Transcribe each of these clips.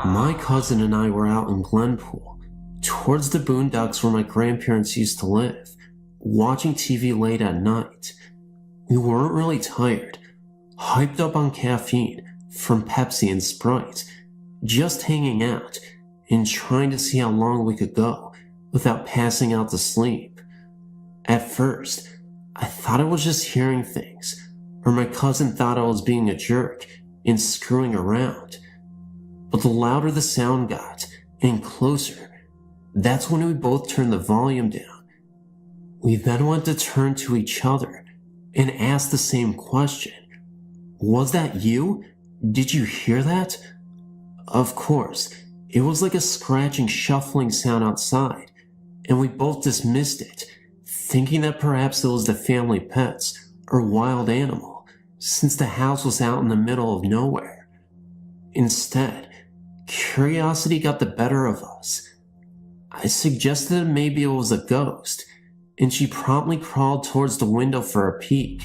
My cousin and I were out in Glenpool, towards the boondocks where my grandparents used to live, watching TV late at night. We weren't really tired, hyped up on caffeine from Pepsi and Sprite, just hanging out and trying to see how long we could go without passing out to sleep. At first, I thought I was just hearing things, or my cousin thought I was being a jerk and screwing around. But the louder the sound got, and closer, that's when we both turned the volume down. We then went to turn to each other and asked the same question. Was that you? Did you hear that? Of course, it was like a scratching, shuffling sound outside, and we both dismissed it, thinking that perhaps it was the family pets or wild animal, since the house was out in the middle of nowhere. Instead, curiosity got the better of us. I suggested that maybe it was a ghost, and she promptly crawled towards the window for a peek.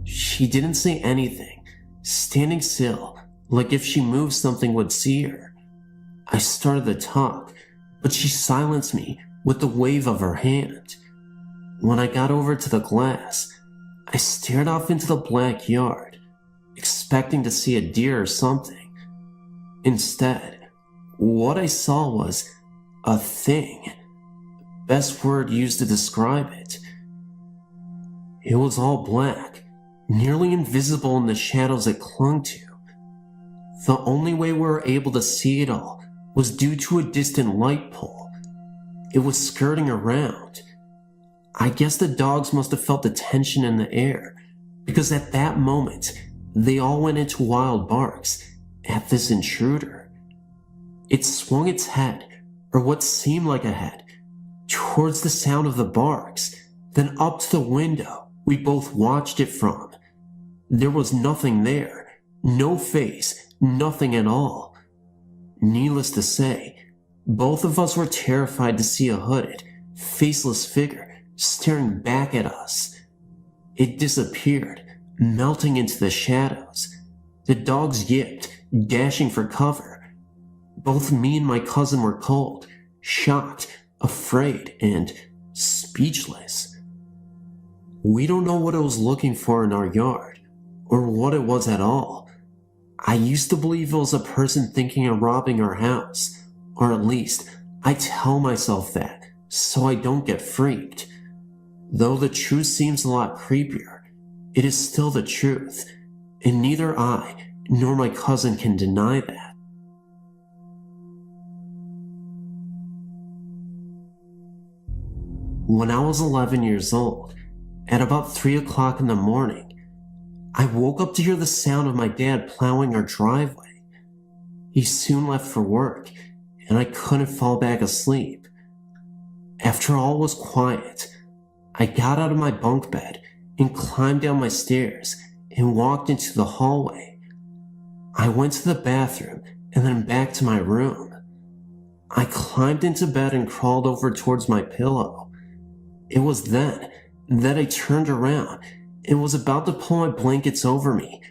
She didn't say anything, standing still, like if she moved something would see her. I started to talk, but she silenced me with the wave of her hand. When I got over to the glass, I stared off into the black yard, expecting to see a deer or something. Instead, what I saw was a thing. Best word used to describe it. It was all black, nearly invisible in the shadows it clung to. The only way we were able to see it all was due to a distant light pole. It was skirting around. I guess the dogs must have felt the tension in the air, because at that moment, they all went into wild barks at this intruder. It swung its head, or what seemed like a head, towards the sound of the barks, then up to the window we both watched it from. There was nothing there, no face, nothing at all. Needless to say, both of us were terrified to see a hooded, faceless figure staring back at us. It disappeared, melting into the shadows. The dogs yipped, dashing for cover. Both me and my cousin were cold, shocked, afraid, and speechless. We don't know what it was looking for in our yard, or what it was at all. I used to believe it was a person thinking of robbing our house, or at least I tell myself that so I don't get freaked. Though the truth seems a lot creepier, it is still the truth, and neither I nor my cousin can deny that. When I was 11 years old, at about 3 o'clock in the morning, I woke up to hear the sound of my dad plowing our driveway. He soon left for work, and I couldn't fall back asleep. After all was quiet, I got out of my bunk bed and climbed down my stairs and walked into the hallway. I went to the bathroom and then back to my room. I climbed into bed and crawled over towards my pillow. It was then that I turned around and was about to pull my blankets over me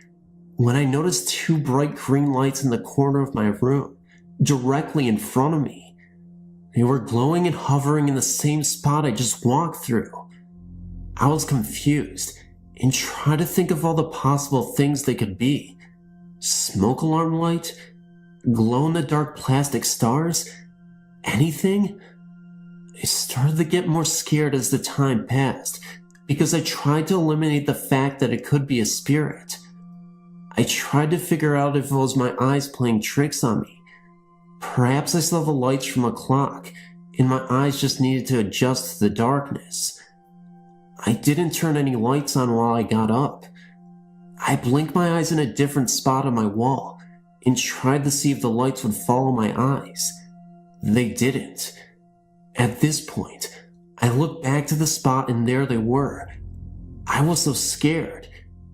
when I noticed two bright green lights in the corner of my room, directly in front of me. They were glowing and hovering in the same spot I just walked through. I was confused and tried to think of all the possible things they could be. Smoke alarm light? Glow-in-the-dark plastic stars? Anything? I started to get more scared as the time passed, because I tried to eliminate the fact that it could be a spirit. I tried to figure out if it was my eyes playing tricks on me. Perhaps I saw the lights from a clock, and my eyes just needed to adjust to the darkness. I didn't turn any lights on while I got up. I blinked my eyes in a different spot on my wall, and tried to see if the lights would follow my eyes. They didn't. At this point, I looked back to the spot and there they were. I was so scared.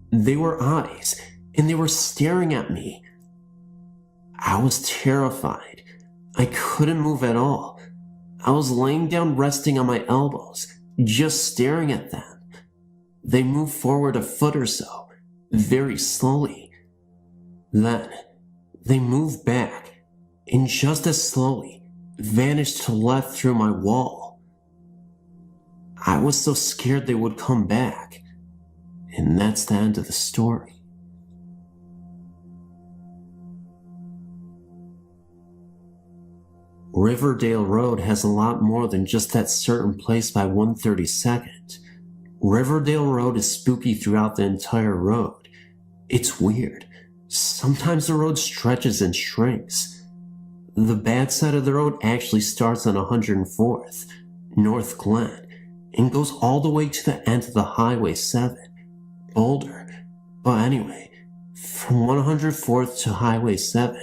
They were eyes, and they were staring at me. I was terrified. I couldn't move at all. I was laying down resting on my elbows, just staring at them. They moved forward a foot or so, very slowly. Then, they moved back, and just as slowly, vanished to the left through my wall. I was so scared they would come back, and that's the end of the story. Riverdale Road has a lot more than just that certain place by 132nd. Riverdale Road is spooky throughout the entire road. It's weird. Sometimes the road stretches and shrinks. The bad side of the road actually starts on 104th, North Glen, and goes all the way to the end of the Highway 7, Boulder. But anyway, from 104th to Highway 7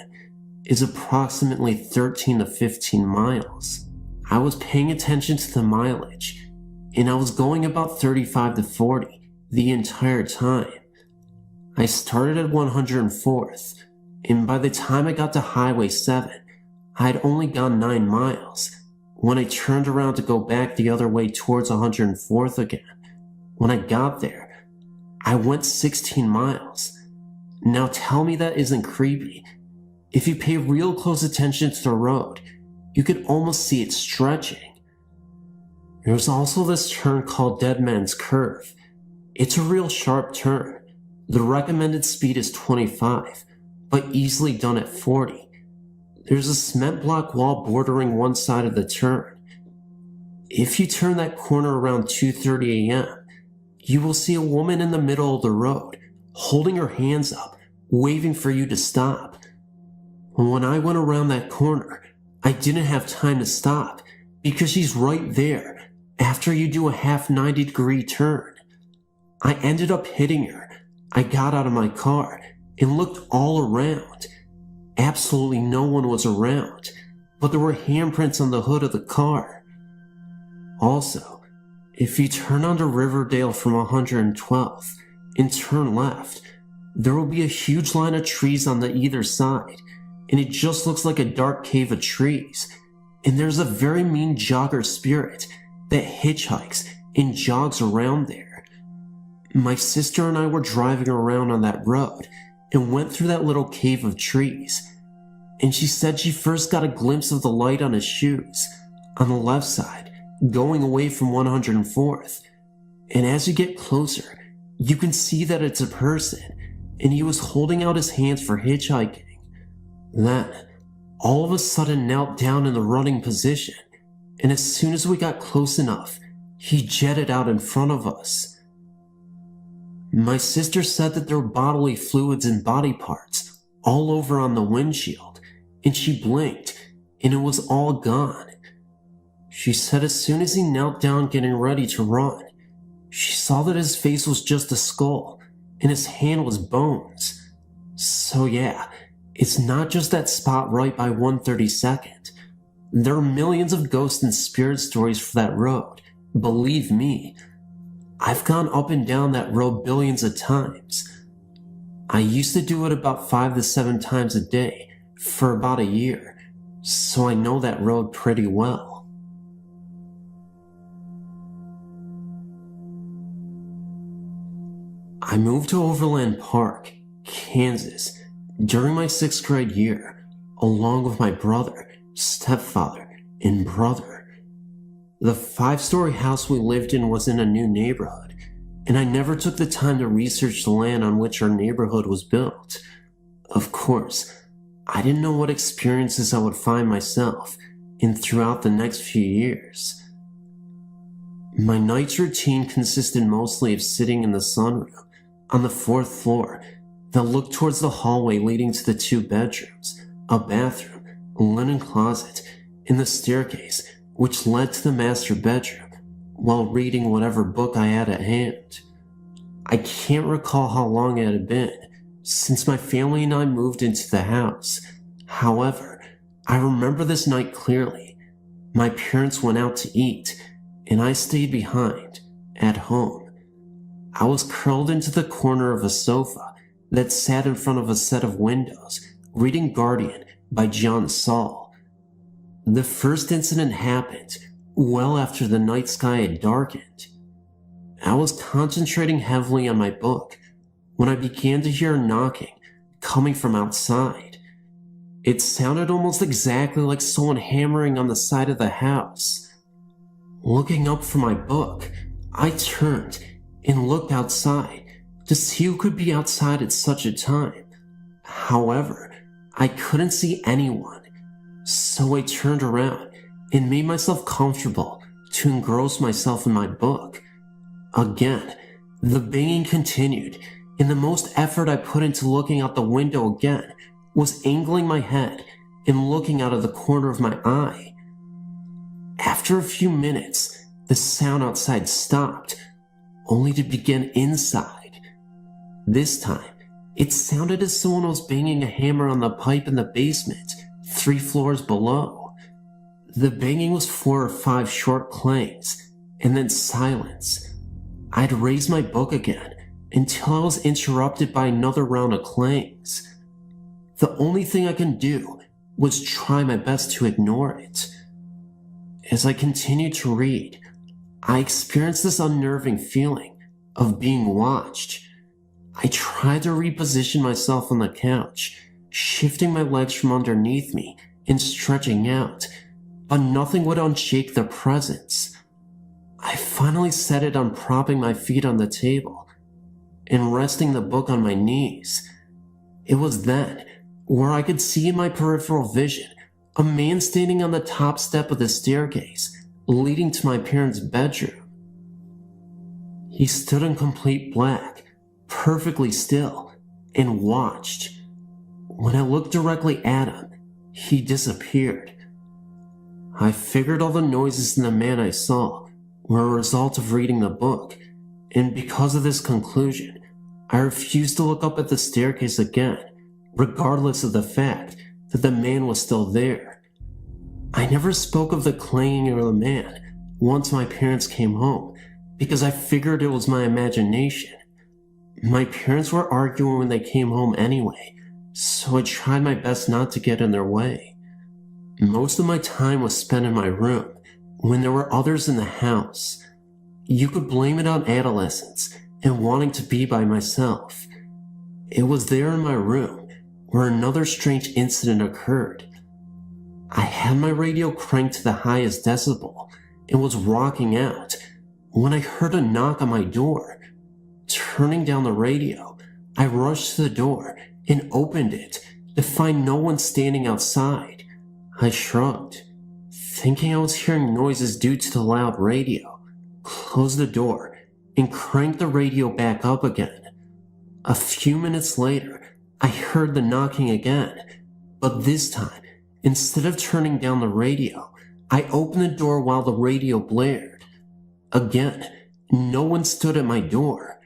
is approximately 13 to 15 miles. I was paying attention to the mileage, and I was going about 35 to 40 the entire time. I started at 104th, and by the time I got to Highway 7, I had only gone 9 miles. When I turned around to go back the other way towards 104th again, when I got there, I went 16 miles. Now tell me that isn't creepy. If you pay real close attention to the road, you could almost see it stretching. There's also this turn called Dead Man's Curve. It's a real sharp turn. The recommended speed is 25, but easily done at 40. There's a cement block wall bordering one side of the turn. If you turn that corner around 2:30 a.m., you will see a woman in the middle of the road, holding her hands up, waving for you to stop. When I went around that corner, I didn't have time to stop, because she's right there, after you do a half 90-degree turn. I ended up hitting her. I got out of my car and looked all around. Absolutely no one was around, but there were handprints on the hood of the car. Also, if you turn onto Riverdale from 112th and turn left, there will be a huge line of trees on the either side, and it just looks like a dark cave of trees. And there's a very mean jogger spirit that hitchhikes and jogs around there. My sister and I were driving around on that road and went through that little cave of trees, and she said she first got a glimpse of the light on his shoes on the left side going away from 104th, and as you get closer you can see that it's a person, and he was holding out his hands for hitchhiking. Then all of a sudden knelt down in the running position, and as soon as we got close enough, he jetted out in front of us. My sister said that there were bodily fluids and body parts all over on the windshield, and she blinked, and it was all gone. She said as soon as he knelt down getting ready to run, she saw that his face was just a skull, and his hand was bones. So yeah, it's not just that spot right by 132nd. There are millions of ghost and spirit stories for that road, believe me. I've gone up and down that road billions of times. I used to do it about 5 to 7 times a day for about a year, so I know that road pretty well. I moved to Overland Park, Kansas, during my 6th grade year, along with my brother, stepfather, and brother. The 5-story house we lived in was in a new neighborhood, and I never took the time to research the land on which our neighborhood was built. Of course, I didn't know what experiences I would find myself in throughout the next few years. My night's routine consisted mostly of sitting in the sunroom on the 4th floor that looked towards the hallway leading to the 2 bedrooms, a bathroom, a linen closet, and the staircase which led to the master bedroom, while reading whatever book I had at hand. I can't recall how long it had been since my family and I moved into the house. However, I remember this night clearly. My parents went out to eat, and I stayed behind, at home. I was curled into the corner of a sofa that sat in front of a set of windows, reading Guardian by John Saul. The first incident happened well after the night sky had darkened. I was concentrating heavily on my book when I began to hear a knocking coming from outside. It sounded almost exactly like someone hammering on the side of the house. Looking up from my book, I turned and looked outside to see who could be outside at such a time. However, I couldn't see anyone, so I turned around and made myself comfortable to engross myself in my book. Again, the banging continued, and the most effort I put into looking out the window again was angling my head and looking out of the corner of my eye. After a few minutes, the sound outside stopped, only to begin inside. This time, it sounded as someone was banging a hammer on the pipe in the basement, 3 floors below. The banging was 4 or 5 short clangs, and then silence. I'd raise my book again until I was interrupted by another round of clangs. The only thing I could do was try my best to ignore it. As I continued to read, I experienced this unnerving feeling of being watched. I tried to reposition myself on the couch, shifting my legs from underneath me and stretching out, but nothing would unshake their presence. I finally settled on propping my feet on the table and resting the book on my knees. It was then where I could see in my peripheral vision a man standing on the top step of the staircase leading to my parents' bedroom. He stood in complete black, perfectly still, and watched. When I looked directly at him, he disappeared. I figured all the noises in the man I saw were a result of reading the book, and because of this conclusion, I refused to look up at the staircase again, regardless of the fact that the man was still there. I never spoke of the clanging or the man once my parents came home, because I figured it was my imagination. My parents were arguing when they came home anyway, so I tried my best not to get in their way. Most of my time was spent in my room when there were others in the house. You could blame it on adolescence and wanting to be by myself. It was there in my room where another strange incident occurred. I had my radio cranked to the highest decibel and was rocking out when I heard a knock on my door. Turning down the radio, I rushed to the door and opened it to find no one standing outside. I shrugged, thinking I was hearing noises due to the loud radio, closed the door, and cranked the radio back up again. A few minutes later, I heard the knocking again, but this time, instead of turning down the radio, I opened the door while the radio blared. Again, no one stood at my door.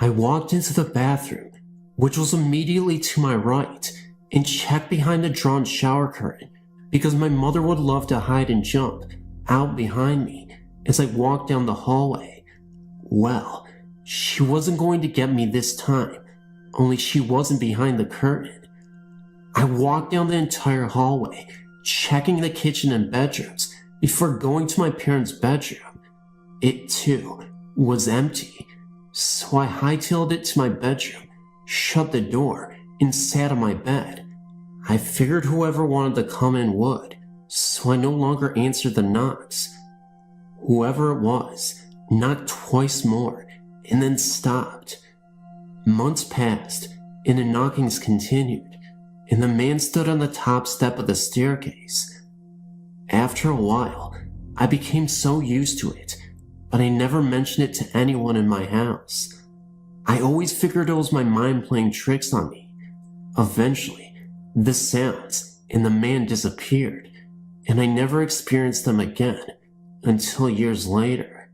I walked into the bathroom, which was immediately to my right, and checked behind the drawn shower curtain because my mother would love to hide and jump out behind me as I walked down the hallway. Well, she wasn't going to get me this time, only she wasn't behind the curtain. I walked down the entire hallway, checking the kitchen and bedrooms before going to my parents' bedroom. It, too, was empty, so I hightailed it to my bedroom, shut the door, and sat on my bed. I figured whoever wanted to come in would, so I no longer answered the knocks. Whoever it was knocked twice more and then stopped. Months passed, and the knockings continued, and the man stood on the top step of the staircase. After a while, I became so used to it, but I never mentioned it to anyone in my house. I always figured it was my mind playing tricks on me. Eventually, the sounds and the man disappeared, and I never experienced them again until years later.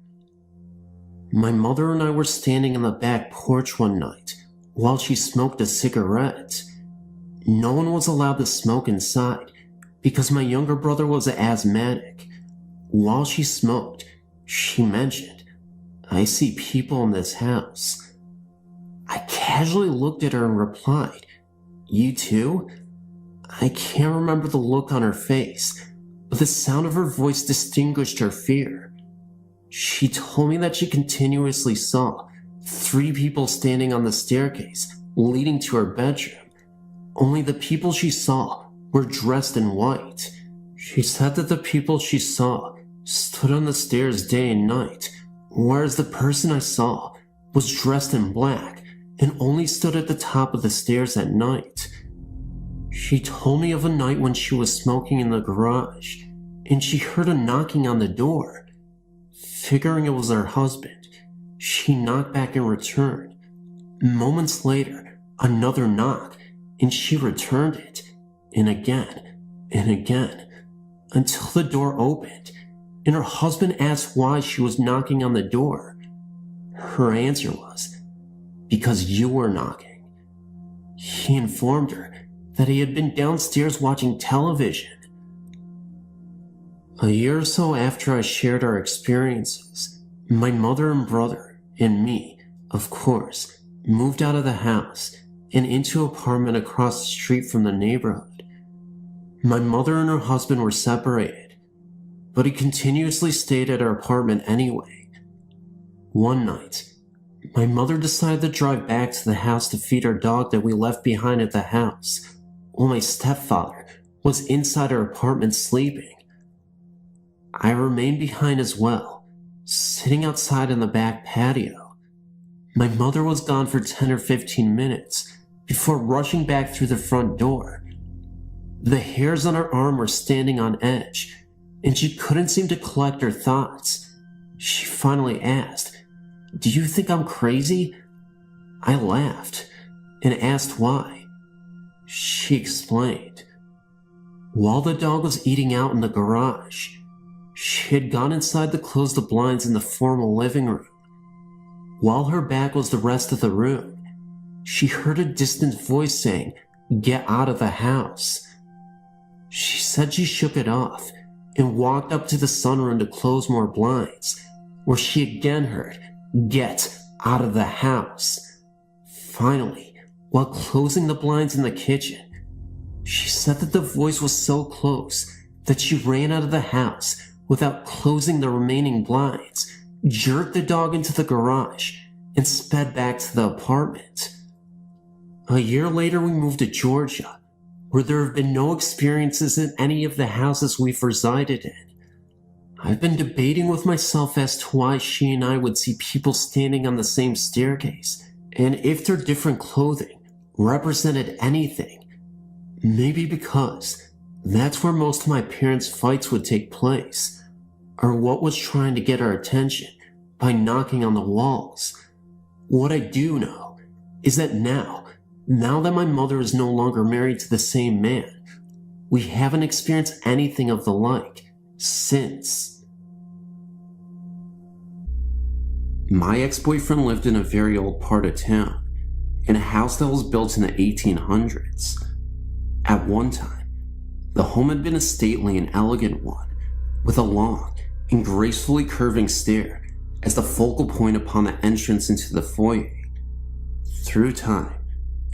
My mother and I were standing on the back porch one night while she smoked a cigarette. No one was allowed to smoke inside because my younger brother was asthmatic. While she smoked, she mentioned, "I see people in this house." I casually looked at her and replied, "You too?" I can't remember the look on her face, but the sound of her voice distinguished her fear. She told me that she continuously saw 3 people standing on the staircase leading to her bedroom. Only the people she saw were dressed in white. She said that the people she saw stood on the stairs day and night, whereas the person I saw was dressed in black and only stood at the top of the stairs at night. She told me of a night when she was smoking in the garage and she heard a knocking on the door. Figuring it was her husband, she knocked back in return. Moments later, another knock, and she returned it, and again, until the door opened, and her husband asked why she was knocking on the door. Her answer was, "Because you were knocking." He informed her that he had been downstairs watching television. A year or so after I shared our experiences, my mother and brother, and me, of course, moved out of the house and into an apartment across the street from the neighborhood. My mother and her husband were separated, but he continuously stayed at our apartment anyway. One night, my mother decided to drive back to the house to feed our dog that we left behind at the house, while my stepfather was inside our apartment sleeping. I remained behind as well, sitting outside in the back patio. My mother was gone for 10 or 15 minutes before rushing back through the front door. The hairs on her arm were standing on edge, and she couldn't seem to collect her thoughts. She finally asked, "Do you think I'm crazy?" I laughed and asked why. She explained. While the dog was eating out in the garage, she had gone inside to close the blinds in the formal living room. While her back was the rest of the room, she heard a distant voice saying, "Get out of the house." She said she shook it off and walked up to the sunroom to close more blinds, where she again heard, "Get out of the house." Finally, while closing the blinds in the kitchen, she said that the voice was so close that she ran out of the house without closing the remaining blinds, jerked the dog into the garage, and sped back to the apartment. A year later, we moved to Georgia, where there have been no experiences in any of the houses we've resided in. I've been debating with myself as to why she and I would see people standing on the same staircase, and if their different clothing represented anything. Maybe because that's where most of my parents' fights would take place, or what was trying to get our attention by knocking on the walls. What I do know is that now that my mother is no longer married to the same man, we haven't experienced anything of the like since. My ex-boyfriend lived in a very old part of town, in a house that was built in the 1800s. At one time, the home had been a stately and elegant one, with a long and gracefully curving stair as the focal point upon the entrance into the foyer. Through time,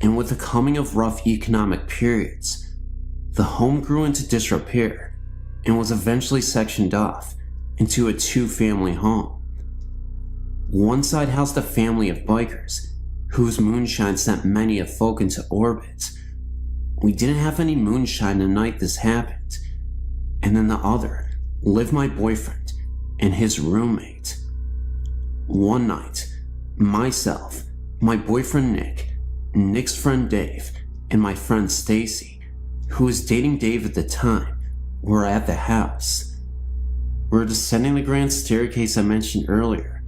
and with the coming of rough economic periods, the home grew into disrepair and was eventually sectioned off into a 2-family home. One side housed a family of bikers, whose moonshine sent many a folk into orbit. We didn't have any moonshine the night this happened. And then the other lived my boyfriend and his roommate. One night, myself, my boyfriend Nick, Nick's friend Dave, and my friend Stacy, who was dating Dave at the time, were at the house. We were descending the grand staircase I mentioned earlier,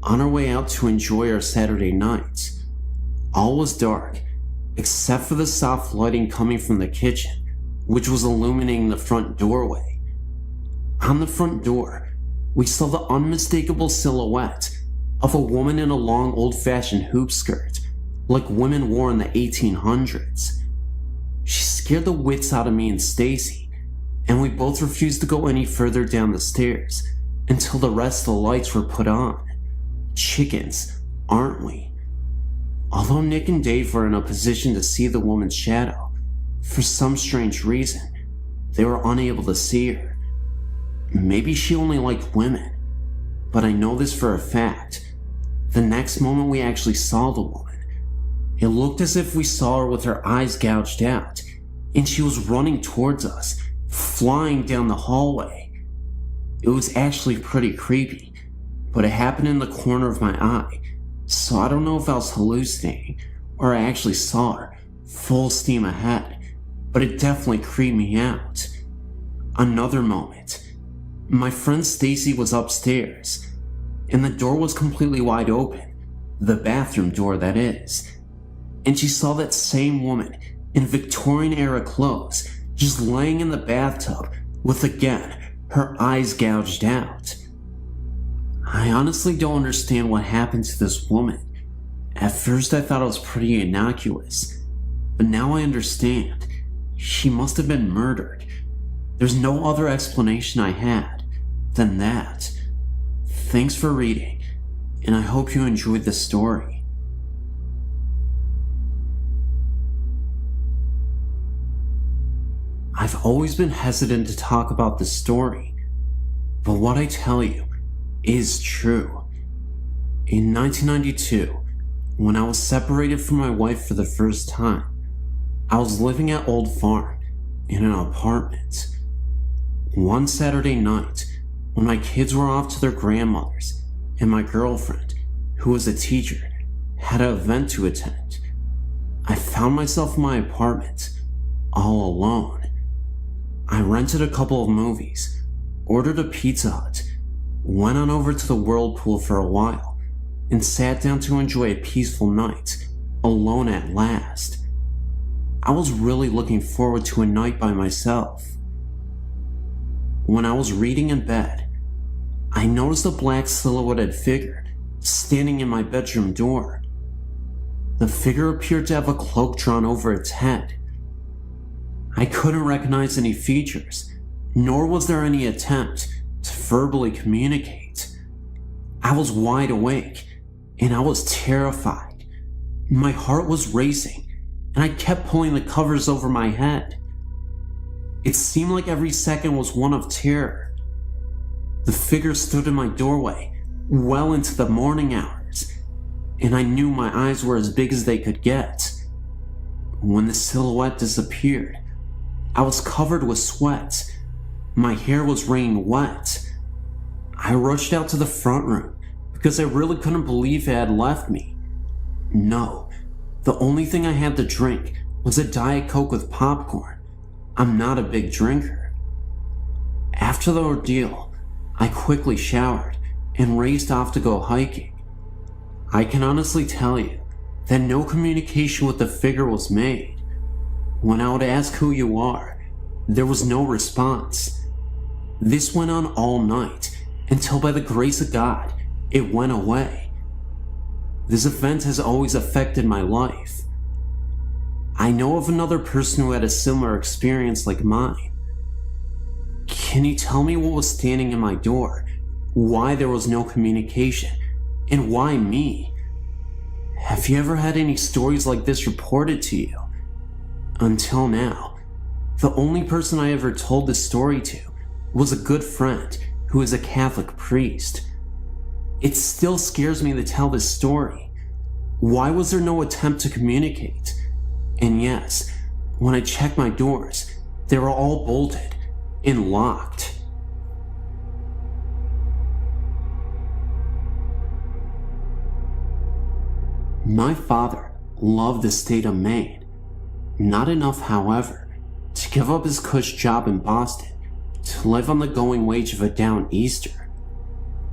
on our way out to enjoy our Saturday night. All was dark, except for the soft lighting coming from the kitchen, which was illuminating the front doorway. On the front door, we saw the unmistakable silhouette of a woman in a long old-fashioned hoop skirt, like women wore in the 1800s. She scared the wits out of me and Stacy, and we both refused to go any further down the stairs until the rest of the lights were put on. Chickens, aren't we? Although Nick and Dave were in a position to see the woman's shadow, for some strange reason, they were unable to see her. Maybe she only liked women, but I know this for a fact. The next moment we actually saw the woman, it looked as if we saw her with her eyes gouged out, and she was running towards us, flying down the hallway. It was actually pretty creepy, but it happened in the corner of my eye, so I don't know if I was hallucinating or I actually saw her full steam ahead, but it definitely creeped me out. Another moment. My friend Stacy was upstairs, and the door was completely wide open, the bathroom door that is, and she saw that same woman in Victorian-era clothes just laying in the bathtub with, again, her eyes gouged out. I honestly don't understand what happened to this woman. At first I thought it was pretty innocuous, but now I understand. She must have been murdered. There's no other explanation I had than that. Thanks for reading, and I hope you enjoyed the story. I've always been hesitant to talk about this story, but what I tell you is true. In 1992, when I was separated from my wife for the first time, I was living at Old Farm in an apartment. One Saturday night, when my kids were off to their grandmother's and my girlfriend, who was a teacher, had an event to attend, I found myself in my apartment, all alone. I rented a couple of movies, ordered a Pizza Hut, went on over to the whirlpool for a while, and sat down to enjoy a peaceful night, alone at last. I was really looking forward to a night by myself. When I was reading in bed, I noticed a black silhouetted figure standing in my bedroom door. The figure appeared to have a cloak drawn over its head. I couldn't recognize any features, nor was there any attempt to verbally communicate. I was wide awake, and I was terrified. My heart was racing, and I kept pulling the covers over my head. It seemed like every second was one of terror. The figure stood in my doorway well into the morning hours, and I knew my eyes were as big as they could get. When the silhouette disappeared, I was covered with sweat. My hair was rain wet. I rushed out to the front room because I really couldn't believe it had left me. No, the only thing I had to drink was a Diet Coke with popcorn. I'm not a big drinker. After the ordeal, I quickly showered and raced off to go hiking. I can honestly tell you that no communication with the figure was made. When I would ask who you are, there was no response. This went on all night until, by the grace of God, it went away. This event has always affected my life. I know of another person who had a similar experience like mine. Can you tell me what was standing in my door, why there was no communication, and why me? Have you ever had any stories like this reported to you? Until now, the only person I ever told this story to was a good friend who is a Catholic priest. It still scares me to tell this story. Why was there no attempt to communicate? And yes, when I checked my doors, they were all bolted and locked. My father loved the state of Maine. Not enough, however, to give up his cush job in Boston to live on the going wage of a Downeaster.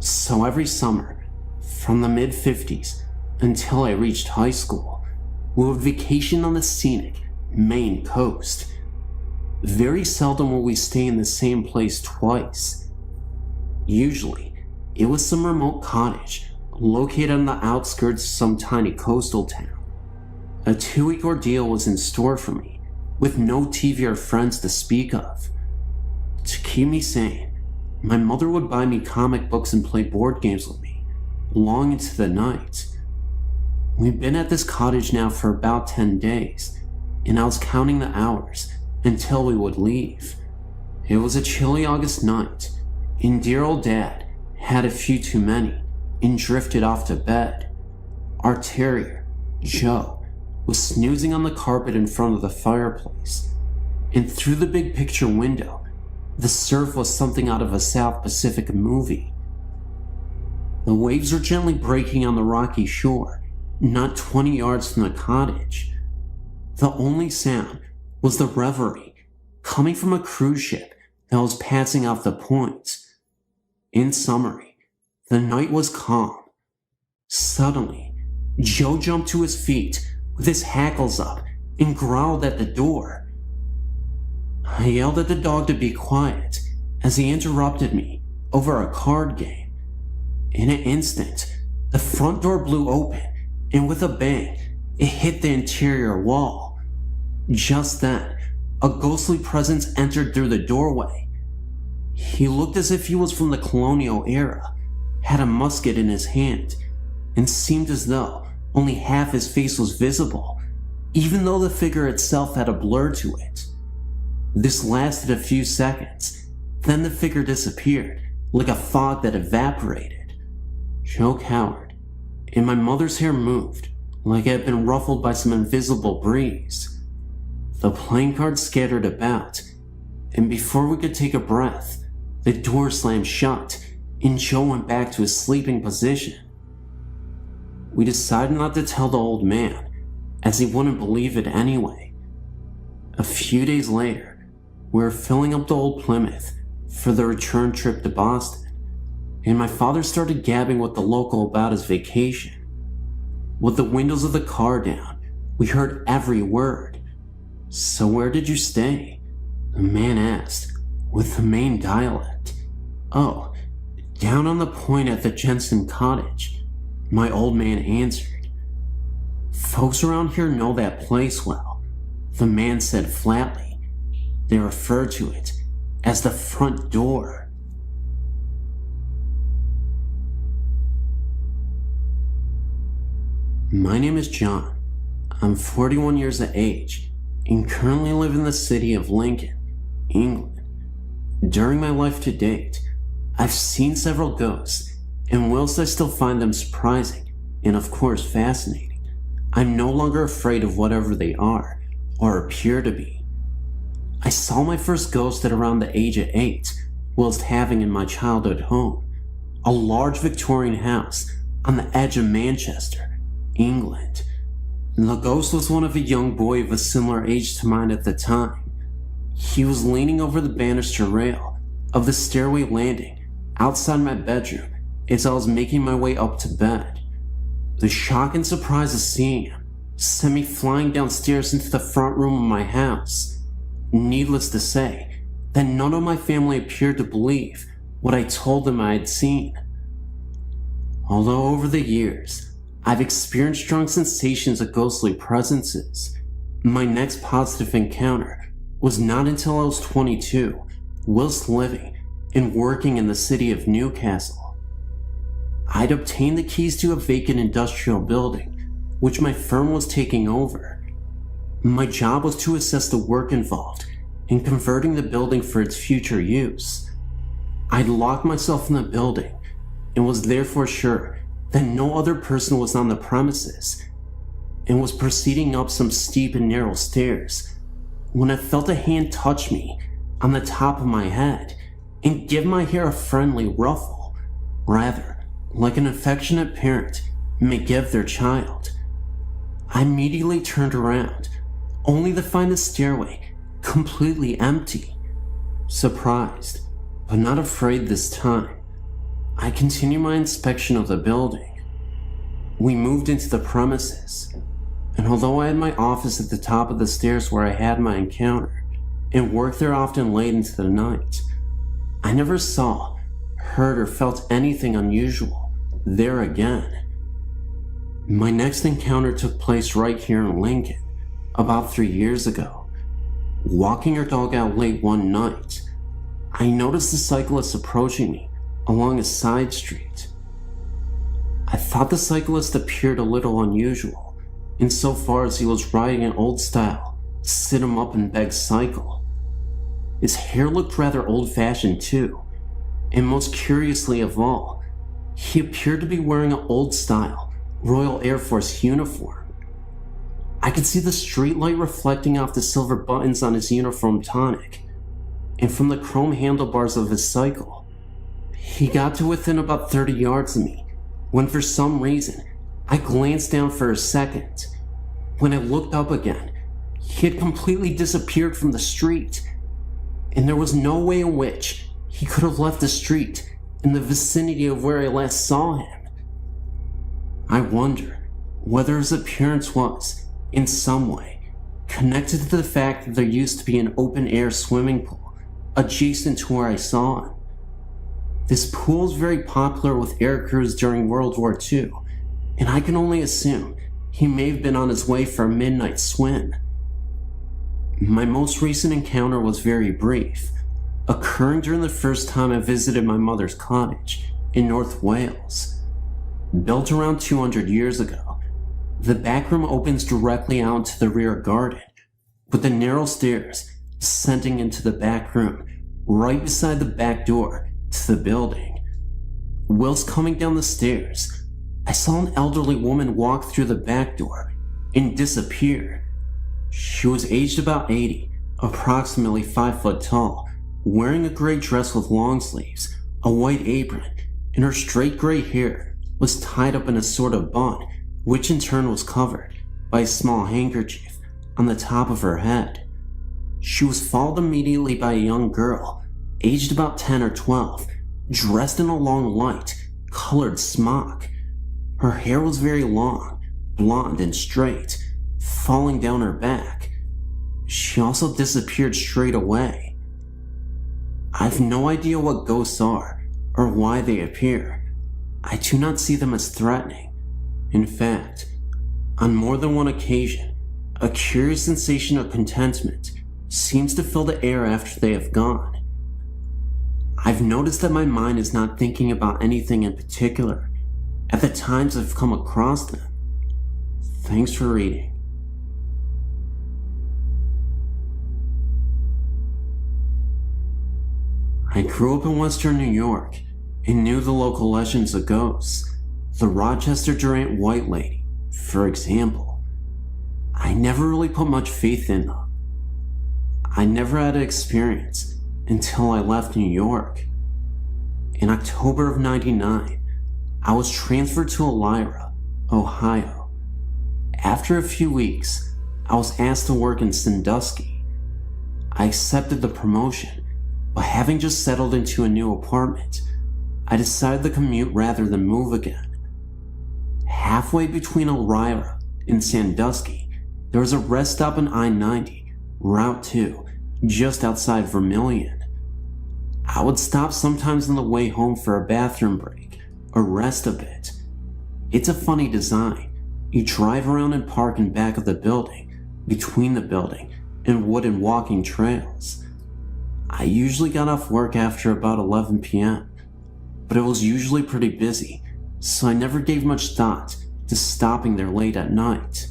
So every summer, from the mid-50s until I reached high school, we would vacation on the scenic Maine coast. Very seldom will we stay in the same place twice. Usually, it was some remote cottage located on the outskirts of some tiny coastal town. A 2-week ordeal was in store for me, with no TV or friends to speak of. To keep me sane, my mother would buy me comic books and play board games with me, long into the night. We'd been at this cottage now for about 10 days, and I was counting the hours until we would leave. It was a chilly August night, and dear old Dad had a few too many, and drifted off to bed. Our terrier, Joe, was snoozing on the carpet in front of the fireplace, and through the big picture window, the surf was something out of a South Pacific movie. The waves were gently breaking on the rocky shore, not 20 yards from the cottage. The only sound was the reverie coming from a cruise ship that was passing off the point. In summary, the night was calm. Suddenly, Joe jumped to his feet with his hackles up and growled at the door. I yelled at the dog to be quiet as he interrupted me over a card game. In an instant, the front door blew open, and with a bang, it hit the interior wall. Just then, a ghostly presence entered through the doorway. He looked as if he was from the colonial era, had a musket in his hand, and seemed as though only half his face was visible, even though the figure itself had a blur to it. This lasted a few seconds, then the figure disappeared, like a fog that evaporated. Joe cowered, and my mother's hair moved, like it had been ruffled by some invisible breeze. The playing cards scattered about, and before we could take a breath, the door slammed shut, and Joe went back to his sleeping position. We decided not to tell the old man, as he wouldn't believe it anyway. A few days later, we were filling up the old Plymouth for the return trip to Boston, and my father started gabbing with the local about his vacation. With the windows of the car down, we heard every word. So where did you stay? The man asked, with the Maine dialect. Oh, down on the point at the Jensen cottage, my old man answered. Folks around here know that place well, the man said flatly. They refer to it as the front door. My name is John. I'm 41 years of age and currently live in the city of Lincoln, England. During my life to date, I've seen several ghosts, and whilst I still find them surprising and of course fascinating, I'm no longer afraid of whatever they are or appear to be. I saw my first ghost at around the age of 8 whilst having in my childhood home, a large Victorian house on the edge of Manchester, England. The ghost was one of a young boy of a similar age to mine at the time. He was leaning over the banister rail of the stairway landing outside my bedroom as I was making my way up to bed. The shock and surprise of seeing him sent me flying downstairs into the front room of my house. Needless to say, that none of my family appeared to believe what I told them I had seen. Although over the years, I've experienced strong sensations of ghostly presences, my next positive encounter was not until I was 22, whilst living and working in the city of Newcastle. I'd obtained the keys to a vacant industrial building, which my firm was taking over. My job was to assess the work involved in converting the building for its future use. I'd locked myself in the building and was therefore sure that no other person was on the premises, and was proceeding up some steep and narrow stairs when I felt a hand touch me on the top of my head and give my hair a friendly ruffle, rather like an affectionate parent may give their child. I immediately turned around, only to find the stairway completely empty. Surprised, but not afraid this time, I continued my inspection of the building. We moved into the premises, and although I had my office at the top of the stairs where I had my encounter, and worked there often late into the night, I never saw, heard, or felt anything unusual there again. My next encounter took place right here in Lincoln, about 3 years ago. Walking our dog out late one night, I noticed the cyclist approaching me along a side street. I thought the cyclist appeared a little unusual, insofar as he was riding an old-style, sit-em-up-and-beg cycle. His hair looked rather old-fashioned too, And most curiously of all, he appeared to be wearing an old-style Royal Air Force uniform. I could see the streetlight reflecting off the silver buttons on his uniform tonic, and from the chrome handlebars of his cycle. He got to within about 30 yards of me, when for some reason, I glanced down for a second. When I looked up again, he had completely disappeared from the street, and there was no way in which he could have left the street in the vicinity of where I last saw him. I wonder whether his appearance was, in some way, connected to the fact that there used to be an open-air swimming pool adjacent to where I saw him. This pool is very popular with air crews during World War II, and I can only assume he may have been on his way for a midnight swim. My most recent encounter was very brief, occurring during the first time I visited my mother's cottage in North Wales. Built around 200 years ago, the back room opens directly out into the rear garden, with the narrow stairs descending into the back room right beside the back door to the building. Whilst coming down the stairs, I saw an elderly woman walk through the back door and disappear. She was aged about 80, approximately 5 foot tall, wearing a gray dress with long sleeves, a white apron, and her straight gray hair was tied up in a sort of bun, which in turn was covered by a small handkerchief on the top of her head. She was followed immediately by a young girl, aged about 10 or 12, dressed in a long light colored smock. Her hair was very long, blonde and straight, falling down her back. She also disappeared straight away. I've no idea what ghosts are or why they appear. I do not see them as threatening. In fact, on more than one occasion, a curious sensation of contentment seems to fill the air after they have gone. I've noticed that my mind is not thinking about anything in particular at the times I've come across them. Thanks for reading. I grew up in Western New York and knew the local legends of ghosts. The Rochester Durant White Lady, for example. I never really put much faith in them. I never had an experience until I left New York. In October of '99, I was transferred to Elyria, Ohio. After a few weeks, I was asked to work in Sandusky. I accepted the promotion, but having just settled into a new apartment, I decided to commute rather than move again. Halfway between Elyria and Sandusky, there was a rest stop on I-90, Route 2, just outside Vermilion. I would stop sometimes on the way home for a bathroom break, or rest a bit. It's a funny design. You drive around and park in back of the building, between the building and wooden walking trails. I usually got off work after about 11 p.m., but it was usually pretty busy, so I never gave much thought to stopping there late at night.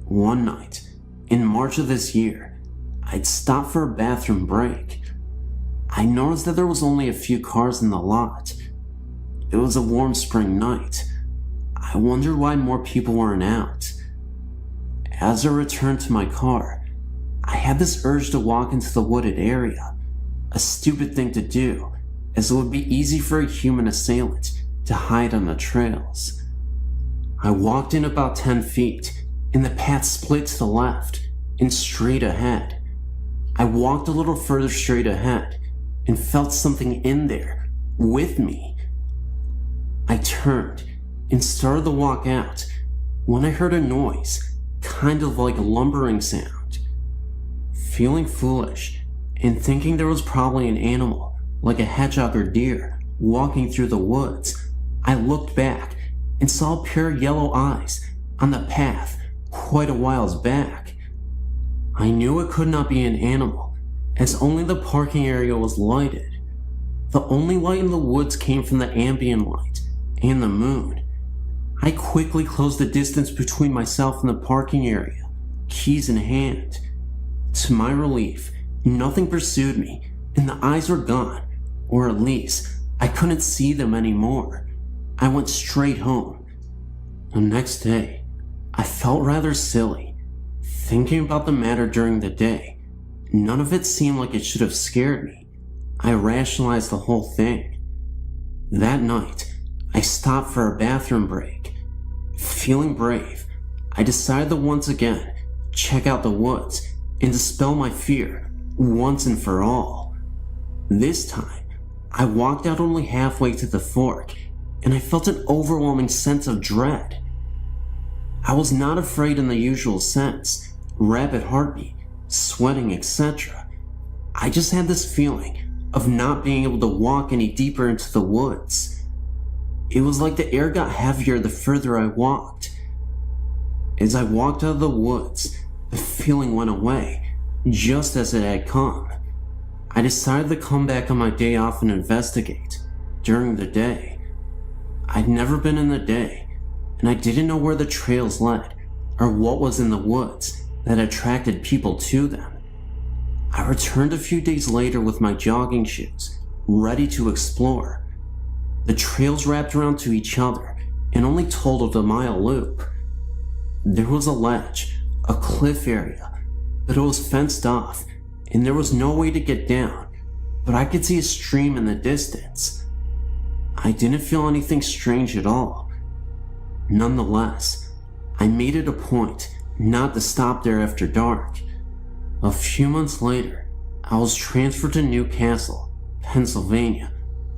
One night, in March of this year, I'd stopped for a bathroom break. I noticed that there was only a few cars in the lot. It was a warm spring night. I wondered why more people weren't out. As I returned to my car, I had this urge to walk into the wooded area. A stupid thing to do, as it would be easy for a human assailant to hide on the trails. I walked in about 10 feet, and the path split to the left and straight ahead. I walked a little further straight ahead and felt something in there with me. I turned and started to walk out when I heard a noise, kind of like a lumbering sound. Feeling foolish and thinking there was probably an animal, like a hedgehog or deer, walking through the woods, I looked back and saw a pair of yellow eyes on the path quite a whiles back. I knew it could not be an animal, as only the parking area was lighted. The only light in the woods came from the ambient light and the moon. I quickly closed the distance between myself and the parking area, keys in hand. To my relief, nothing pursued me, and the eyes were gone, or at least, I couldn't see them anymore. I went straight home. The next day, I felt rather silly. Thinking about the matter during the day, none of it seemed like it should have scared me. I rationalized the whole thing. That night, I stopped for a bathroom break. Feeling brave, I decided to once again check out the woods and dispel my fear once and for all. This time, I walked out only halfway to the fork, and I felt an overwhelming sense of dread. I was not afraid in the usual sense, rapid heartbeat, sweating, etc. I just had this feeling of not being able to walk any deeper into the woods. It was like the air got heavier the further I walked. As I walked out of the woods, the feeling went away, just as it had come. I decided to come back on my day off and investigate during the day. I'd never been in the day, and I didn't know where the trails led or what was in the woods that attracted people to them. I returned a few days later with my jogging shoes, ready to explore. The trails wrapped around to each other and only totaled a mile loop. There was a ledge, a cliff area, but it was fenced off and there was no way to get down, but I could see a stream in the distance. I didn't feel anything strange at all. Nonetheless, I made it a point not to stop there after dark. A few months later, I was transferred to Newcastle, Pennsylvania,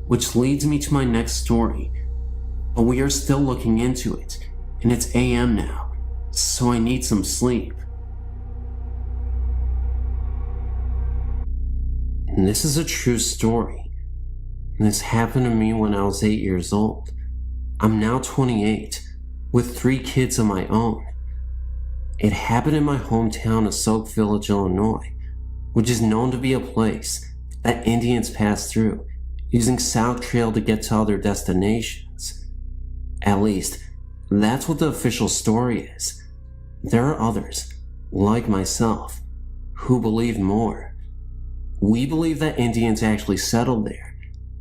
which leads me to my next story. But we are still looking into it, and it's AM now, so I need some sleep. And this is a true story. This happened to me when I was 8 years old. I'm now 28, with 3 kids of my own. It happened in my hometown of Soak Village, Illinois, which is known to be a place that Indians pass through, using South Trail to get to other destinations. At least, that's what the official story is. There are others, like myself, who believe more. We believe that Indians actually settled there,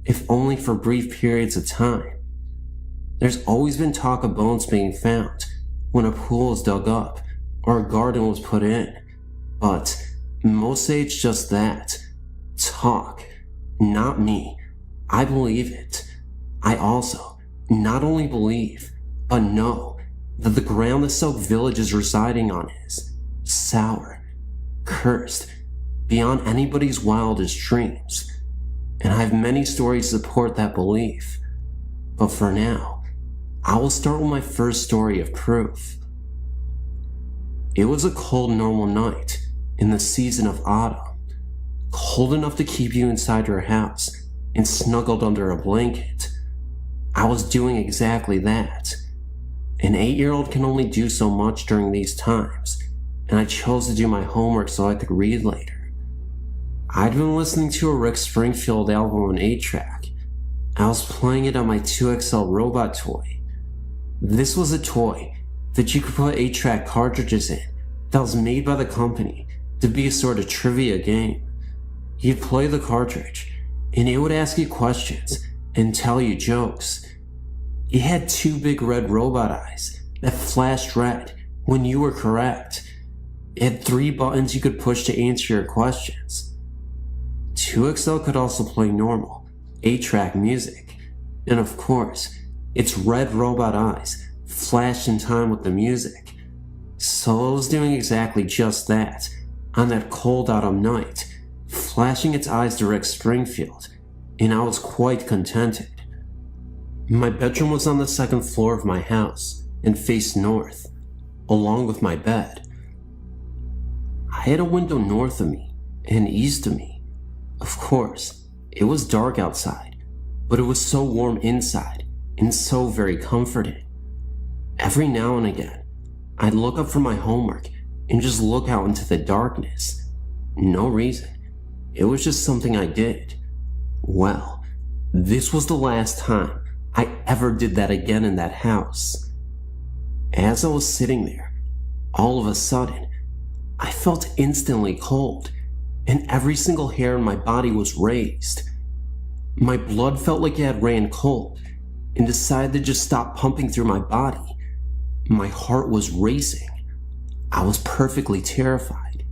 if only for brief periods of time. There's always been talk of bones being found when a pool is dug up or a garden was put in, but most say it's just that. Talk. Not me. I believe it. I also not only believe, but know that the ground the Soak Village is residing on is sour, cursed, beyond anybody's wildest dreams. And I have many stories to support that belief. But for now, I will start with my first story of proof. It was a cold, normal night in the season of autumn, cold enough to keep you inside your house and snuggled under a blanket. I was doing exactly that. An 8-year-old can only do so much during these times, and I chose to do my homework so I could read later. I'd been listening to a Rick Springfield album on 8-track. I was playing it on my 2XL robot toy. This was a toy that you could put 8-track cartridges in that was made by the company to be a sort of trivia game. You'd play the cartridge, and it would ask you questions and tell you jokes. It had 2 big red robot eyes that flashed red when you were correct. It had 3 buttons you could push to answer your questions. 2XL could also play normal, 8-track music, and of course, its red robot eyes flashed in time with the music. So it was doing exactly just that on that cold autumn night, flashing its eyes to Rick Springfield, and I was quite contented. My bedroom was on the 2nd floor of my house and faced north, along with my bed. I had a window north of me and east of me. Of course, it was dark outside, but it was so warm inside and so very comforting. Every now and again, I'd look up from my homework and just look out into the darkness. No reason. It was just something I did. Well, this was the last time I ever did that again in that house. As I was sitting there, all of a sudden, I felt instantly cold, and every single hair in my body was raised. My blood felt like it had ran cold and decided to just stop pumping through my body. My heart was racing. I was perfectly terrified,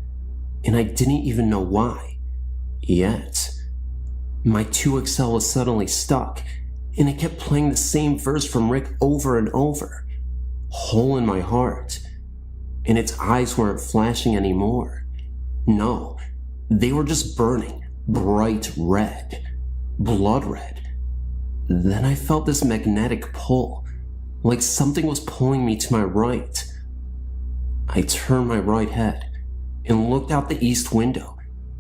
and I didn't even know why. Yet, my 2XL was suddenly stuck, and it kept playing the same verse from Rick over and over. Hole in my heart. And its eyes weren't flashing anymore. No, they were just burning bright red. Blood red. Then I felt this magnetic pull, like something was pulling me to my right. I turned my right head and looked out the east window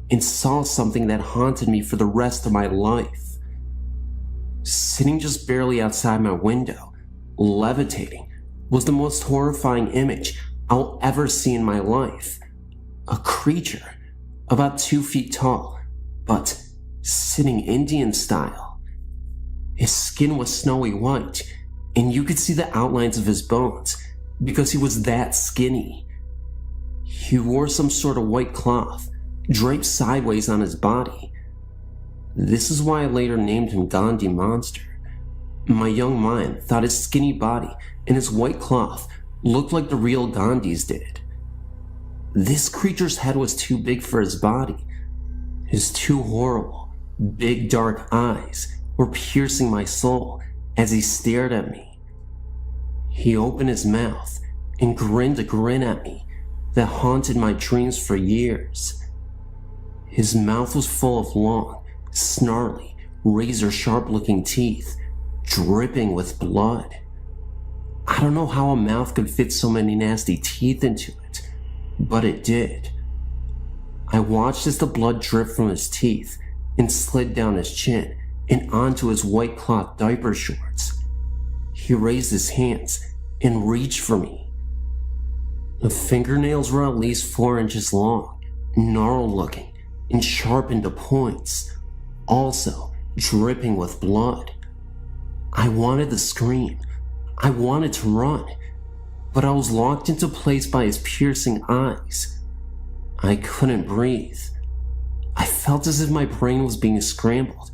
and saw something that haunted me for the rest of my life. Sitting just barely outside my window, levitating, was the most horrifying image I'll ever see in my life. A creature, about 2 feet tall, but sitting Indian style. His skin was snowy white, and you could see the outlines of his bones because he was that skinny. He wore some sort of white cloth draped sideways on his body. This is why I later named him Gandhi Monster. My young mind thought his skinny body and his white cloth looked like the real Gandhis did. This creature's head was too big for his body. His two horrible, big dark eyes were piercing my soul as he stared at me. He opened his mouth and grinned a grin at me that haunted my dreams for years. His mouth was full of long, snarly, razor-sharp looking teeth, dripping with blood. I don't know how a mouth could fit so many nasty teeth into it, but it did. I watched as the blood dripped from his teeth and slid down his chin and onto his white cloth diaper shorts. He raised his hands and reached for me. The fingernails were at least 4 inches long, gnarled looking, and sharpened to points, also dripping with blood. I wanted to scream. I wanted to run, but I was locked into place by his piercing eyes. I couldn't breathe. I felt as if my brain was being scrambled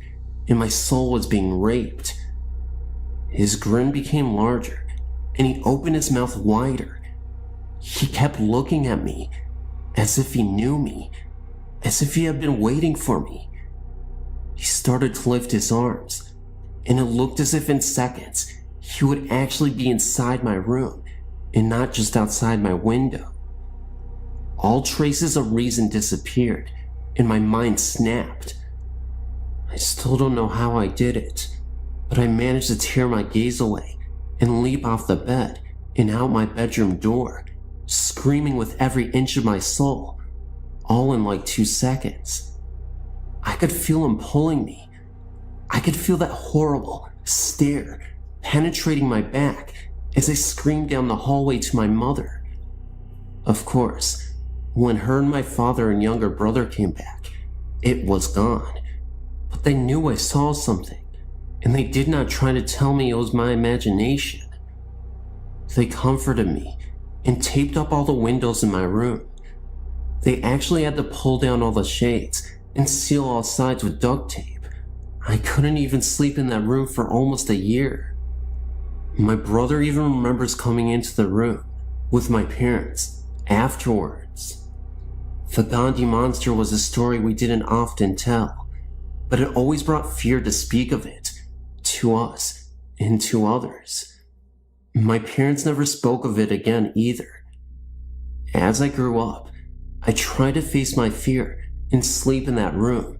and my soul was being raped. His grin became larger, and he opened his mouth wider. He kept looking at me, as if he knew me, as if he had been waiting for me. He started to lift his arms, and it looked as if in seconds he would actually be inside my room and not just outside my window. All traces of reason disappeared, and my mind snapped. I still don't know how I did it, but I managed to tear my gaze away and leap off the bed and out my bedroom door, screaming with every inch of my soul, all in like 2 seconds. I could feel him pulling me. I could feel that horrible stare penetrating my back as I screamed down the hallway to my mother. Of course, when her and my father and younger brother came back, it was gone. But they knew I saw something, and they did not try to tell me it was my imagination. They comforted me and taped up all the windows in my room. They actually had to pull down all the shades and seal all sides with duct tape. I couldn't even sleep in that room for almost a year. My brother even remembers coming into the room with my parents afterwards. The Gandhi Monster was a story we didn't often tell, but it always brought fear to speak of it, to us and to others. My parents never spoke of it again either. As I grew up, I tried to face my fear and sleep in that room,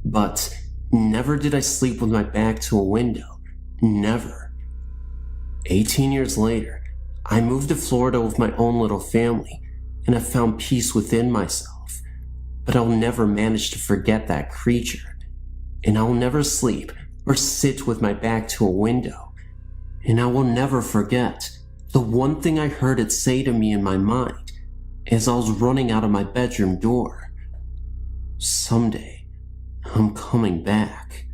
but never did I sleep with my back to a window. Never. 18 years later, I moved to Florida with my own little family, and I found peace within myself. But I'll never manage to forget that creature, and I'll never sleep or sit with my back to a window. And I will never forget the one thing I heard it say to me in my mind as I was running out of my bedroom door. Someday, I'm coming back.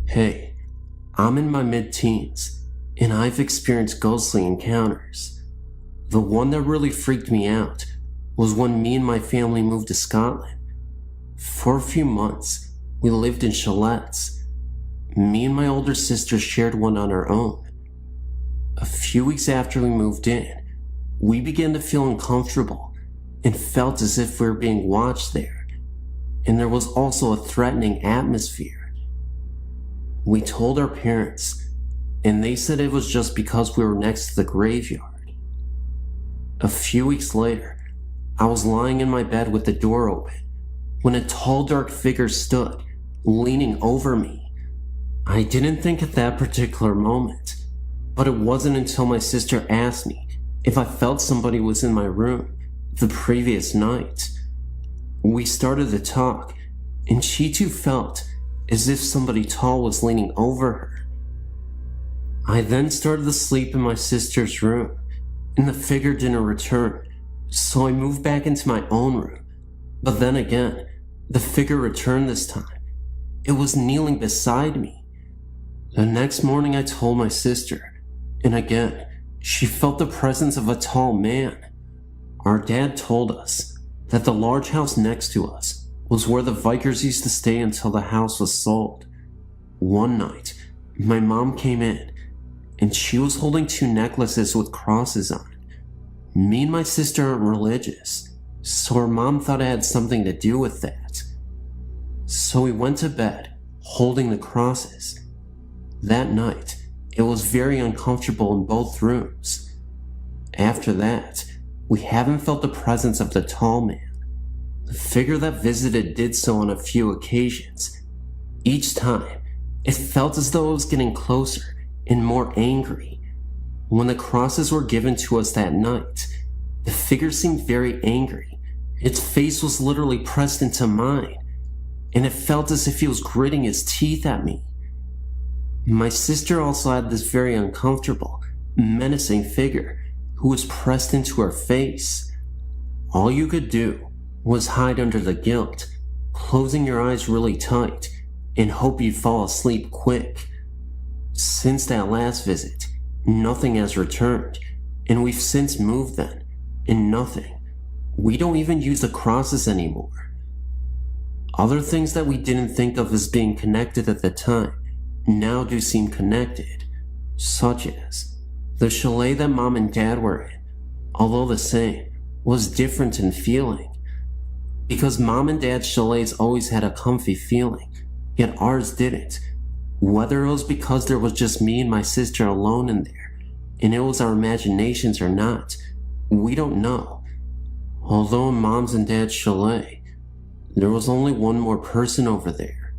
Hey, I'm in my mid-teens, and I've experienced ghostly encounters. The one that really freaked me out was when me and my family moved to Scotland. For a few months, we lived in chalets. Me and my older sister shared one on our own. A few weeks after we moved in, we began to feel uncomfortable and felt as if we were being watched there, and there was also a threatening atmosphere. We told our parents, and they said it was just because we were next to the graveyard. A few weeks later, I was lying in my bed with the door open when a tall, dark figure stood, leaning over me. I didn't think at that particular moment, but it wasn't until my sister asked me if I felt somebody was in my room the previous night. We started to talk, and she too felt as if somebody tall was leaning over her. I then started to sleep in my sister's room, and the figure didn't return, so I moved back into my own room. But then again, the figure returned this time. It was kneeling beside me. The next morning I told my sister, and again, she felt the presence of a tall man. Our dad told us that the large house next to us was where the Vikers used to stay until the house was sold. One night, my mom came in, and she was holding 2 necklaces with crosses on it. Me and my sister aren't religious, so her mom thought it had something to do with that. So we went to bed, holding the crosses. That night, it was very uncomfortable in both rooms. After that, we haven't felt the presence of the tall man. The figure that visited did so on a few occasions. Each time, it felt as though it was getting closer and more angry. When the crosses were given to us that night, the figure seemed very angry. Its face was literally pressed into mine, and it felt as if he was gritting his teeth at me. My sister also had this very uncomfortable, menacing figure who was pressed into her face. All you could do was hide under the guilt, closing your eyes really tight, and hope you'd fall asleep quick. Since that last visit, nothing has returned, and we've since moved then, and nothing. We don't even use the crosses anymore. Other things that we didn't think of as being connected at the time now do seem connected, such as the chalet that Mom and Dad were in, although the same, was different in feeling. Because Mom and Dad's chalets always had a comfy feeling, yet ours didn't. Whether it was because there was just me and my sister alone in there, and it was our imaginations or not, we don't know. Although in Mom's and Dad's chalet, there was only one more person over there.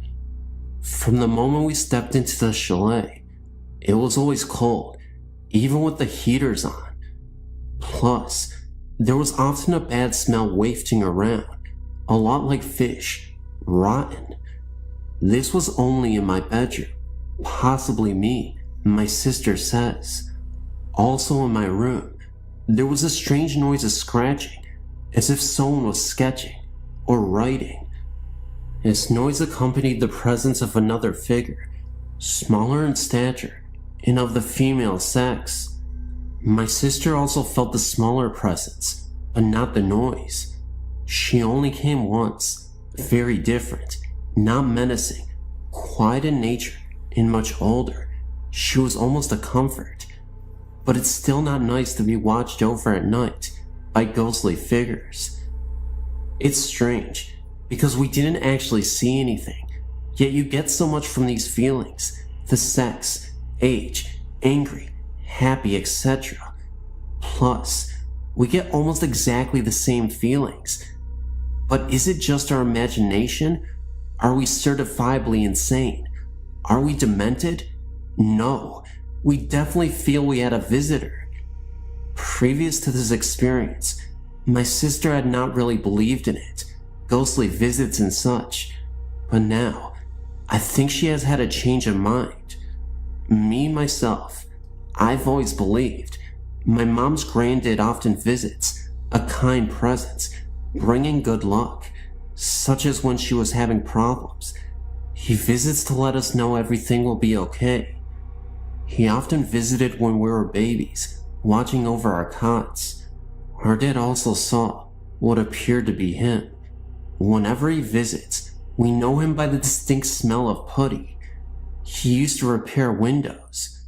From the moment we stepped into the chalet, it was always cold, even with the heaters on. Plus, there was often a bad smell wafting around, a lot like fish, rotten. This was only in my bedroom, possibly me, my sister says. Also in my room, there was a strange noise of scratching, as if someone was sketching or writing. This noise accompanied the presence of another figure, smaller in stature and of the female sex. My sister also felt the smaller presence, but not the noise. She only came once, very different, not menacing, quiet in nature, and much older. She was almost a comfort, but it's still not nice to be watched over at night by ghostly figures. It's strange, because we didn't actually see anything, yet you get so much from these feelings, the sex, age, angry, happy, etc. Plus, we get almost exactly the same feelings. But is it just our imagination? Are we certifiably insane? Are we demented? No, we definitely feel we had a visitor. Previous to this experience, my sister had not really believed in it, ghostly visits and such, but now, I think she has had a change of mind. Me, myself, I've always believed. My mom's granddad often visits, a kind presence, bringing good luck, such as when she was having problems. He visits to let us know everything will be okay. He often visited when we were babies, watching over our cots. Our dad also saw what appeared to be him. Whenever he visits, we know him by the distinct smell of putty. He used to repair windows.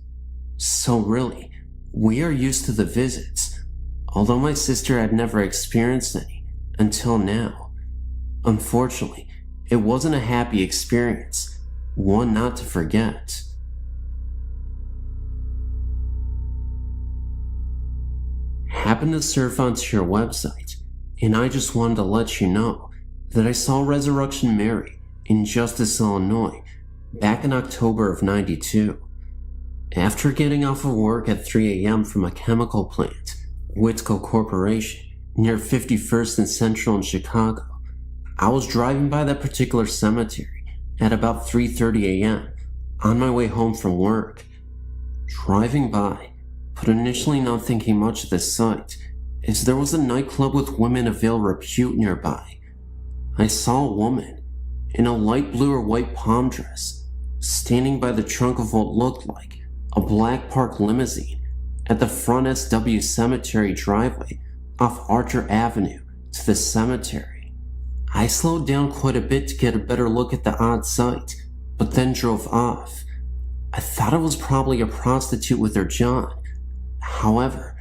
So really, we are used to the visits, although my sister had never experienced any until now. Unfortunately, it wasn't a happy experience, one not to forget. Happened to surf onto your website, and I just wanted to let you know that I saw Resurrection Mary in Justice, Illinois, back in October of '92. After getting off of work at 3 a.m. from a chemical plant, Whitco Corporation, near 51st and Central in Chicago, I was driving by that particular cemetery at about 3:30 a.m. on my way home from work. Driving by, but initially not thinking much of the sight, as there was a nightclub with women of ill repute nearby. I saw a woman in a light blue or white palm dress standing by the trunk of what looked like a black park limousine at the front SW Cemetery driveway off Archer Avenue to the cemetery. I slowed down quite a bit to get a better look at the odd sight, but then drove off. I thought it was probably a prostitute with her John. However,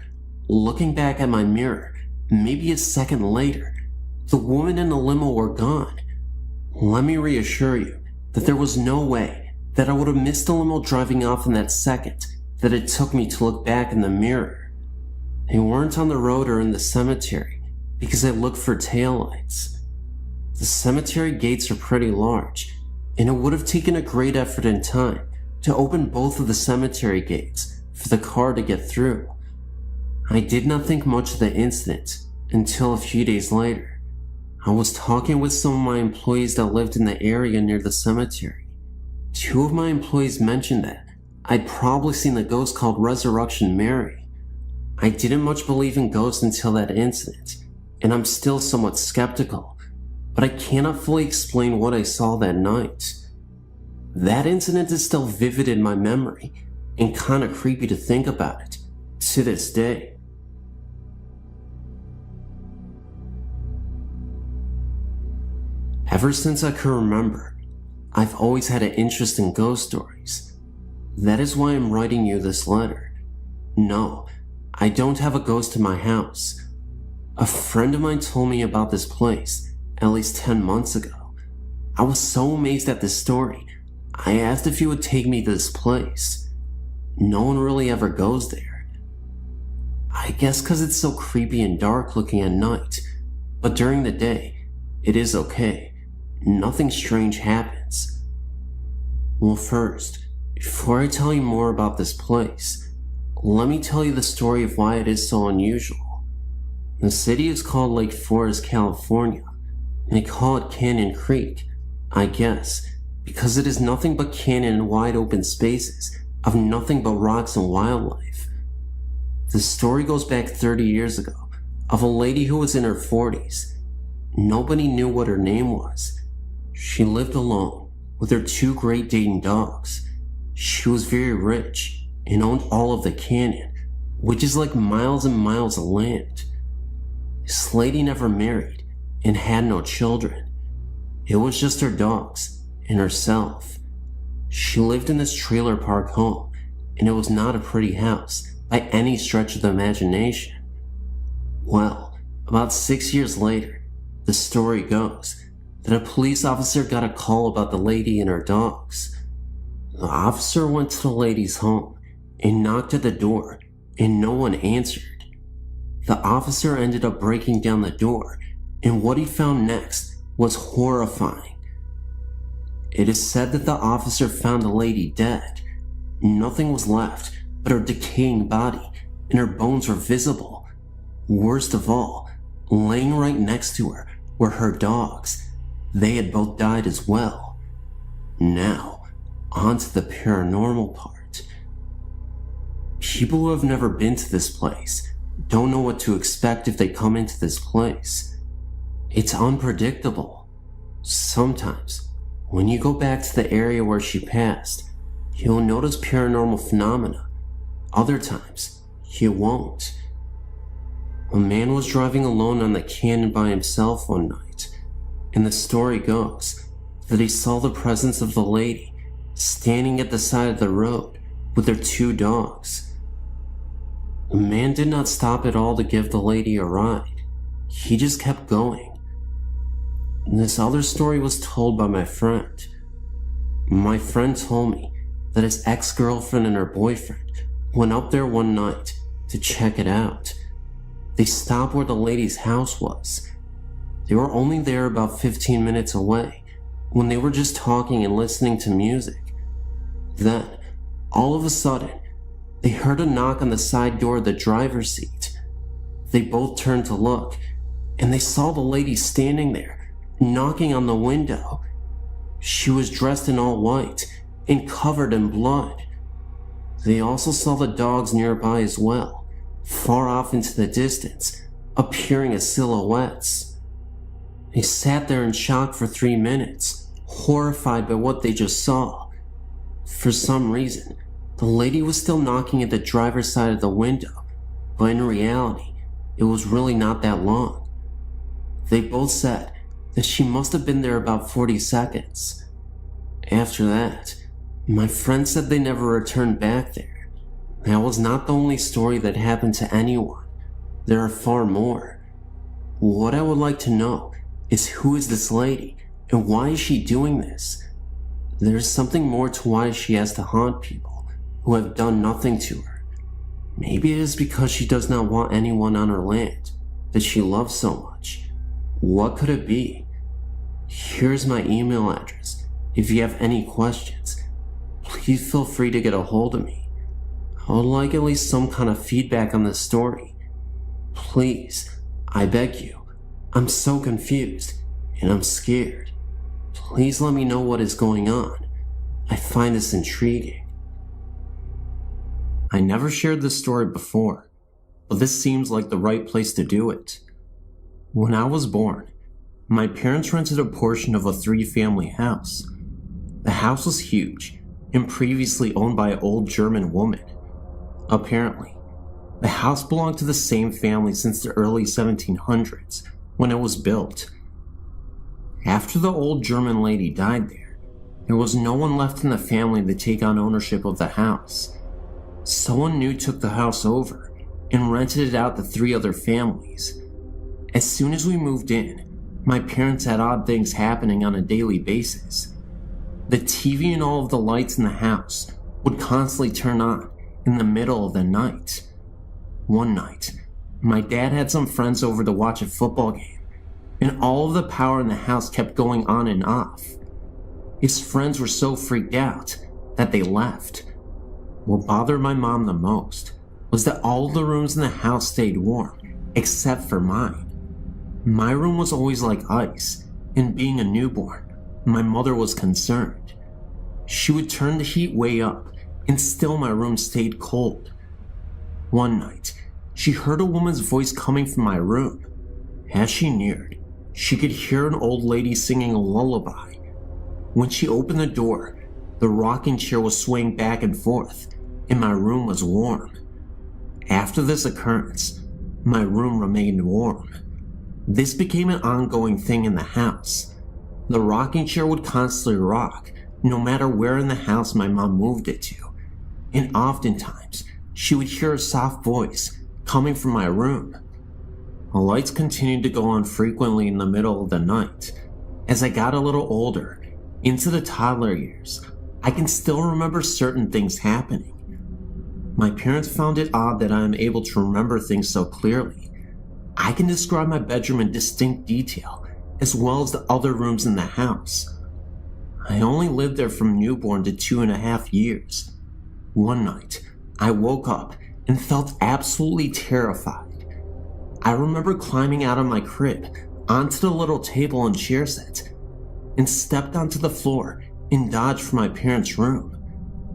looking back at my mirror, maybe a second later, the woman and the limo were gone. Let me reassure you that there was no way that I would have missed the limo driving off in that second that it took me to look back in the mirror. They weren't on the road or in the cemetery because I looked for taillights. The cemetery gates are pretty large, and it would have taken a great effort and time to open both of the cemetery gates for the car to get through. I did not think much of the incident until a few days later. I was talking with some of my employees that lived in the area near the cemetery. Two of my employees mentioned that I'd probably seen a ghost called Resurrection Mary. I didn't much believe in ghosts until that incident, and I'm still somewhat skeptical, but I cannot fully explain what I saw that night. That incident is still vivid in my memory, and kinda creepy to think about it to this day. Ever since I can remember, I've always had an interest in ghost stories. That is why I'm writing you this letter. No, I don't have a ghost in my house. A friend of mine told me about this place at least 10 months ago. I was so amazed at this story, I asked if he would take me to this place. No one really ever goes there. I guess because it's so creepy and dark looking at night, but during the day, it is okay. Nothing strange happens. Well, first, before I tell you more about this place, let me tell you the story of why it is so unusual. The city is called Lake Forest, California, and they call it Canyon Creek, I guess, because it is nothing but canyon and wide open spaces of nothing but rocks and wildlife. The story goes back 30 years ago, of a lady who was in her 40s. Nobody knew what her name was. She lived alone with her two Great Dane dogs. She was very rich and owned all of the canyon, which is like miles and miles of land. This lady never married and had no children. It was just her dogs and herself. She lived in this trailer park home, and it was not a pretty house by any stretch of the imagination. Well, about 6 years later, the story goes that a police officer got a call about the lady and her dogs. The officer went to the lady's home and knocked at the door, and no one answered. The officer ended up breaking down the door, and what he found next was horrifying. It is said that the officer found the lady dead. Nothing was left but her decaying body, and her bones were visible. Worst of all, laying right next to her were her dogs. They had both died as well. Now, on to the paranormal part. People who have never been to this place don't know what to expect if they come into this place. It's unpredictable. Sometimes, when you go back to the area where she passed, you'll notice paranormal phenomena. Other times, you won't. A man was driving alone on the canyon by himself one night, and the story goes that he saw the presence of the lady standing at the side of the road with their 2 dogs. The man did not stop at all to give the lady a ride. He just kept going. This other story was told by my friend. My friend told me that his ex-girlfriend and her boyfriend went up there one night to check it out. They stopped where the lady's house was. They were only there about 15 minutes away when they were just talking and listening to music. Then, all of a sudden, they heard a knock on the side door of the driver's seat. They both turned to look, and they saw the lady standing there, knocking on the window. She was dressed in all white and covered in blood. They also saw the dogs nearby as well, far off into the distance, appearing as silhouettes. They sat there in shock for 3 minutes, horrified by what they just saw. For some reason, the lady was still knocking at the driver's side of the window, but in reality, it was really not that long. They both said that she must have been there about 40 seconds. After that, my friend said they never returned back there. That was not the only story that happened to anyone. There are far more. What I would like to know is who is this lady and why is she doing this? There's something more to why she has to haunt people who have done nothing to her. Maybe it is because she does not want anyone on her land that she loves so much. What could it be? Here's my email address. If you have any questions, please feel free to get a hold of me. I would like at least some kind of feedback on this story. Please, I beg you. I'm so confused and I'm scared. Please let me know what is going on. I find this intriguing. I never shared this story before, but this seems like the right place to do it. When I was born, my parents rented a portion of a 3-family house. The house was huge and previously owned by an old German woman. Apparently, the house belonged to the same family since the early 1700s when it was built. After the old German lady died there was no one left in the family to take on ownership of the house. Someone new took the house over and rented it out to 3 other families. As soon as we moved in, my parents had odd things happening on a daily basis. The TV and all of the lights in the house would constantly turn on in the middle of the night. One night, my dad had some friends over to watch a football game, and all of the power in the house kept going on and off. His friends were so freaked out that they left. What bothered my mom the most was that all the rooms in the house stayed warm, except for mine. My room was always like ice, and being a newborn, my mother was concerned. She would turn the heat way up, and still my room stayed cold. One night, she heard a woman's voice coming from my room. As she neared, she could hear an old lady singing a lullaby. When she opened the door, the rocking chair was swaying back and forth, and my room was warm. After this occurrence, my room remained warm. This became an ongoing thing in the house. The rocking chair would constantly rock, no matter where in the house my mom moved it to, and oftentimes she would hear a soft voice coming from my room. The lights continued to go on frequently in the middle of the night. As I got a little older, into the toddler years, I can still remember certain things happening. My parents found it odd that I am able to remember things so clearly. I can describe my bedroom in distinct detail, as well as the other rooms in the house. I only lived there from newborn to 2.5 years. One night, I woke up and felt absolutely terrified. I remember climbing out of my crib onto the little table and chair set and stepped onto the floor and dodged for my parents' room.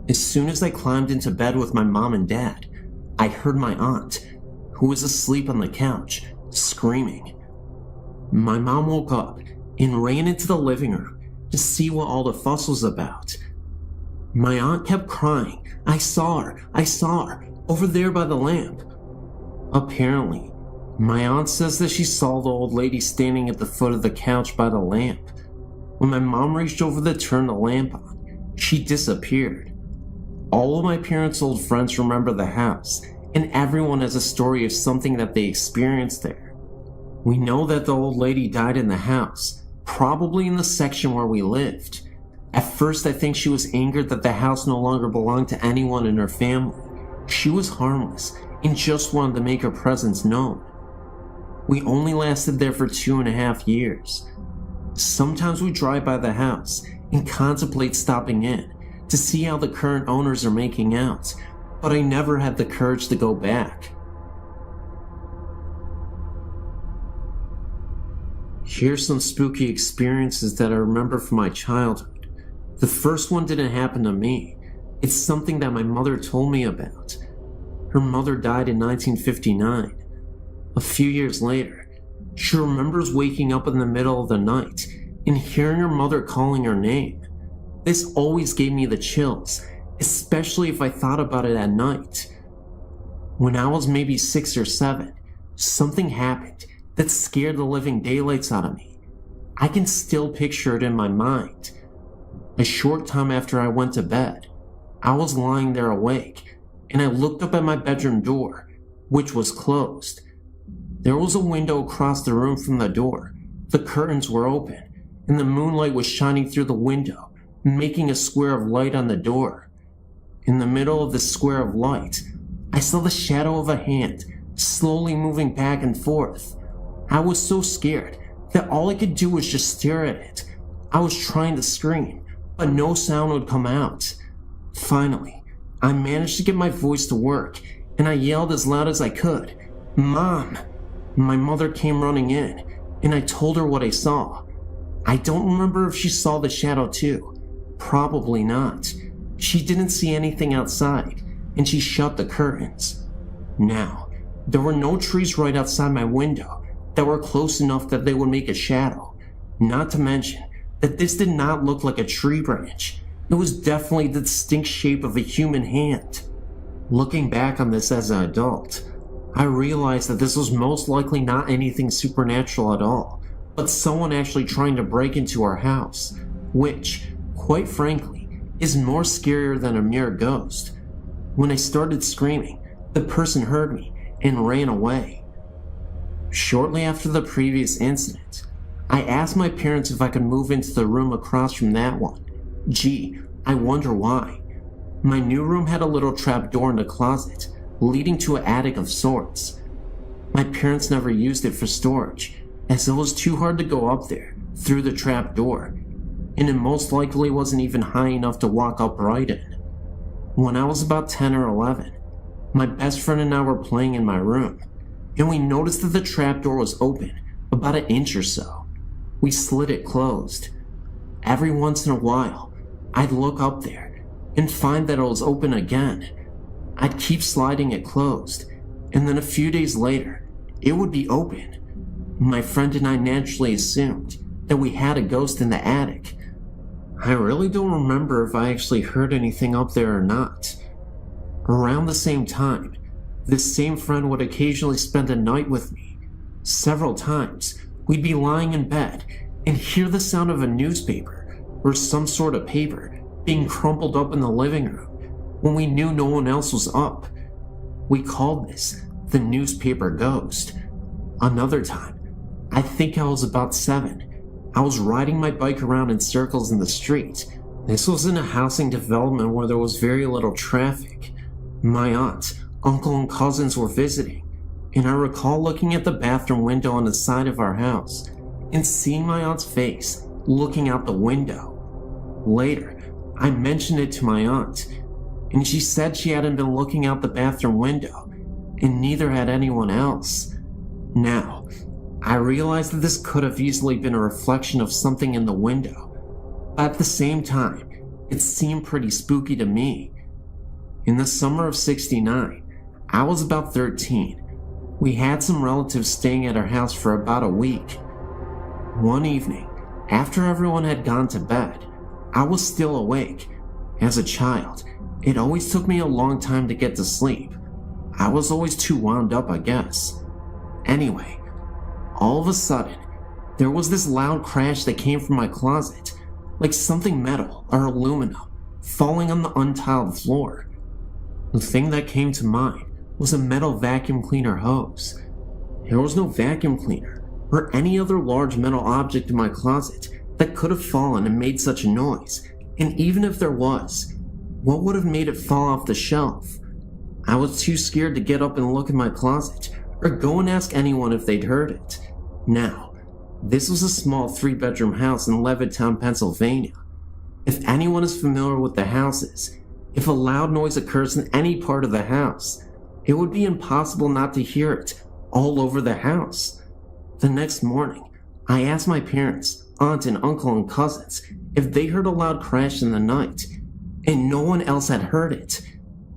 As soon as I climbed into bed with my mom and dad, I heard my aunt, who was asleep on the couch, screaming. My mom woke up and ran into the living room to see what all the fuss was about. My aunt kept crying, I saw her, over there by the lamp." Apparently, My aunt says that she saw the old lady standing at the foot of the couch by the lamp. When my mom reached over to turn the lamp on, she disappeared. All of my parents' old friends remember the house, and everyone has a story of something that they experienced there. We know that the old lady died in the house, probably in the section where we lived. At first, I think she was angered that the house no longer belonged to anyone in her family. She was harmless and just wanted to make her presence known. We only lasted there for 2.5 years. Sometimes we drive by the house and contemplate stopping in to see how the current owners are making out, but I never had the courage to go back. Here's some spooky experiences that I remember from my childhood. The first one didn't happen to me. It's something that my mother told me about. Her mother died in 1959. A few years later, she remembers waking up in the middle of the night and hearing her mother calling her name. This always gave me the chills, especially if I thought about it at night. When I was maybe 6 or 7, something happened that scared the living daylights out of me. I can still picture it in my mind. A short time after I went to bed, I was lying there awake, and I looked up at my bedroom door, which was closed. There was a window across the room from the door. The curtains were open, and the moonlight was shining through the window, making a square of light on the door. In the middle of the square of light, I saw the shadow of a hand slowly moving back and forth. I was so scared that all I could do was just stare at it. I was trying to scream, but no sound would come out. Finally, I managed to get my voice to work, and I yelled as loud as I could, "Mom!" My mother came running in, and I told her what I saw. I don't remember if she saw the shadow too. Probably not. She didn't see anything outside, and she shut the curtains. Now, there were no trees right outside my window that were close enough that they would make a shadow. Not to mention that this did not look like a tree branch. It was definitely the distinct shape of a human hand. Looking back on this as an adult, I realized that this was most likely not anything supernatural at all, but someone actually trying to break into our house, which, quite frankly, is more scarier than a mere ghost. When I started screaming, the person heard me and ran away. Shortly after the previous incident, I asked my parents if I could move into the room across from that one. Gee, I wonder why. My new room had a little trap door in the closet, leading to an attic of sorts. My parents never used it for storage, as it was too hard to go up there through the trap door, and it most likely wasn't even high enough to walk upright in. When I was about 10 or 11, my best friend and I were playing in my room, and we noticed that the trap door was open about an inch or so. We slid it closed. Every once in a while, I'd look up there and find that it was open again. I'd keep sliding it closed, and then a few days later, it would be open. My friend and I naturally assumed that we had a ghost in the attic. I really don't remember if I actually heard anything up there or not. Around the same time, this same friend would occasionally spend a night with me. Several times, we'd be lying in bed and hear the sound of a newspaper or some sort of paper being crumpled up in the living room when we knew no one else was up. We called this the newspaper ghost. Another time, I think I was about 7, I was riding my bike around in circles in the street. This was in a housing development where there was very little traffic. My aunt, uncle, and cousins were visiting, and I recall looking at the bathroom window on the side of our house and seeing my aunt's face looking out the window. Later, I mentioned it to my aunt, and she said she hadn't been looking out the bathroom window, and neither had anyone else. Now, I realized that this could have easily been a reflection of something in the window, but at the same time, it seemed pretty spooky to me. In the summer of '69, I was about 13. We had some relatives staying at our house for about a week. One evening, after everyone had gone to bed, I was still awake. As a child, it always took me a long time to get to sleep. I was always too wound up, I guess. Anyway, all of a sudden, there was this loud crash that came from my closet, like something metal or aluminum falling on the untiled floor. The thing that came to mind was a metal vacuum cleaner hose. There was no vacuum cleaner or any other large metal object in my closet that could have fallen and made such a noise, and even if there was, what would have made it fall off the shelf? I was too scared to get up and look in my closet or go and ask anyone if they'd heard it. Now, this was a small 3-bedroom house in Levittown, Pennsylvania. If anyone is familiar with the houses, if a loud noise occurs in any part of the house, it would be impossible not to hear it all over the house. The next morning, I asked my parents, aunt and uncle and cousins if they heard a loud crash in the night, and no one else had heard it.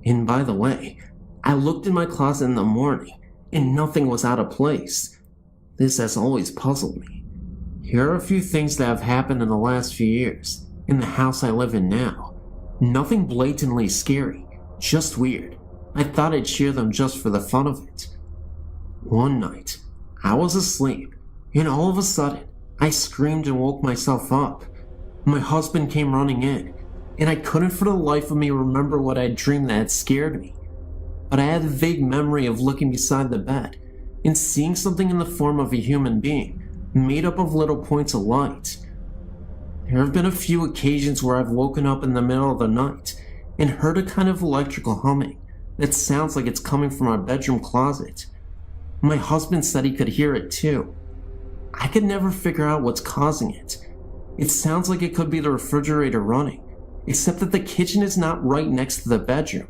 And by the way, I looked in my closet in the morning, and nothing was out of place. This has always puzzled me. Here are a few things that have happened in the last few years, in the house I live in now. Nothing blatantly scary, just weird. I thought I'd share them just for the fun of it. One night, I was asleep, and all of a sudden, I screamed and woke myself up. My husband came running in, and I couldn't for the life of me remember what I had dreamed that had scared me. But I had a vague memory of looking beside the bed and seeing something in the form of a human being, made up of little points of light. There have been a few occasions where I've woken up in the middle of the night and heard a kind of electrical humming that sounds like it's coming from our bedroom closet. My husband said he could hear it too. I could never figure out what's causing it. It sounds like it could be the refrigerator running, except that the kitchen is not right next to the bedroom.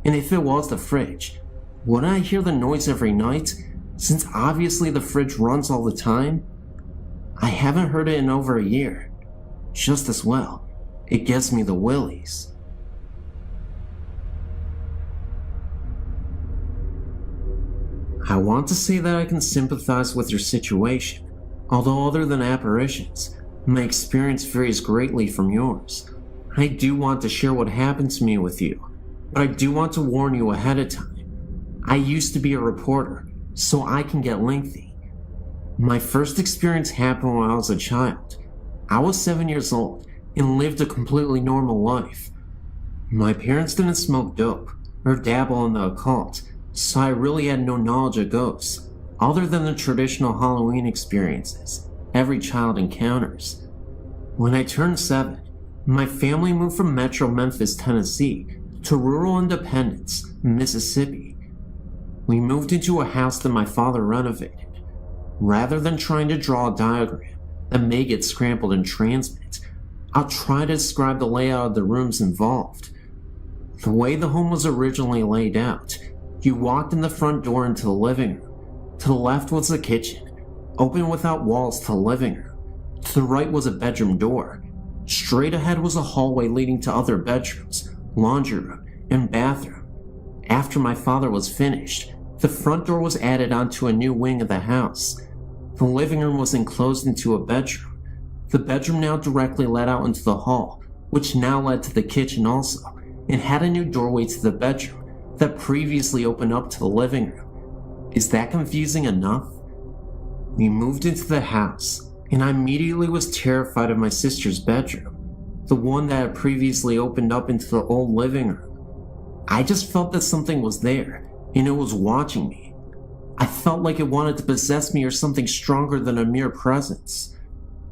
And if it was the fridge, wouldn't I hear the noise every night, since obviously the fridge runs all the time? I haven't heard it in over a year. Just as well, it gives me the willies. I want to say that I can sympathize with your situation, although other than apparitions, my experience varies greatly from yours. I do want to share what happened to me with you, but I do want to warn you ahead of time. I used to be a reporter, so I can get lengthy. My first experience happened when I was a child. I was 7 years old and lived a completely normal life. My parents didn't smoke dope or dabble in the occult, so I really had no knowledge of ghosts, other than the traditional Halloween experiences every child encounters. When I turned 7, my family moved from Metro Memphis, Tennessee, to rural Independence, Mississippi. We moved into a house that my father renovated. Rather than trying to draw a diagram that may get scrambled in transmit, I'll try to describe the layout of the rooms involved. The way the home was originally laid out, you walked in the front door into the living room. To the left was the kitchen, open without walls to the living room. To the right was a bedroom door. Straight ahead was a hallway leading to other bedrooms, laundry room, and bathroom. After my father was finished, the front door was added onto a new wing of the house. The living room was enclosed into a bedroom. The bedroom now directly led out into the hall, which now led to the kitchen also, and had a new doorway to the bedroom that previously opened up to the living room. Is that confusing enough? We moved into the house, and I immediately was terrified of my sister's bedroom, the one that had previously opened up into the old living room. I just felt that something was there, and it was watching me. I felt like it wanted to possess me or something stronger than a mere presence.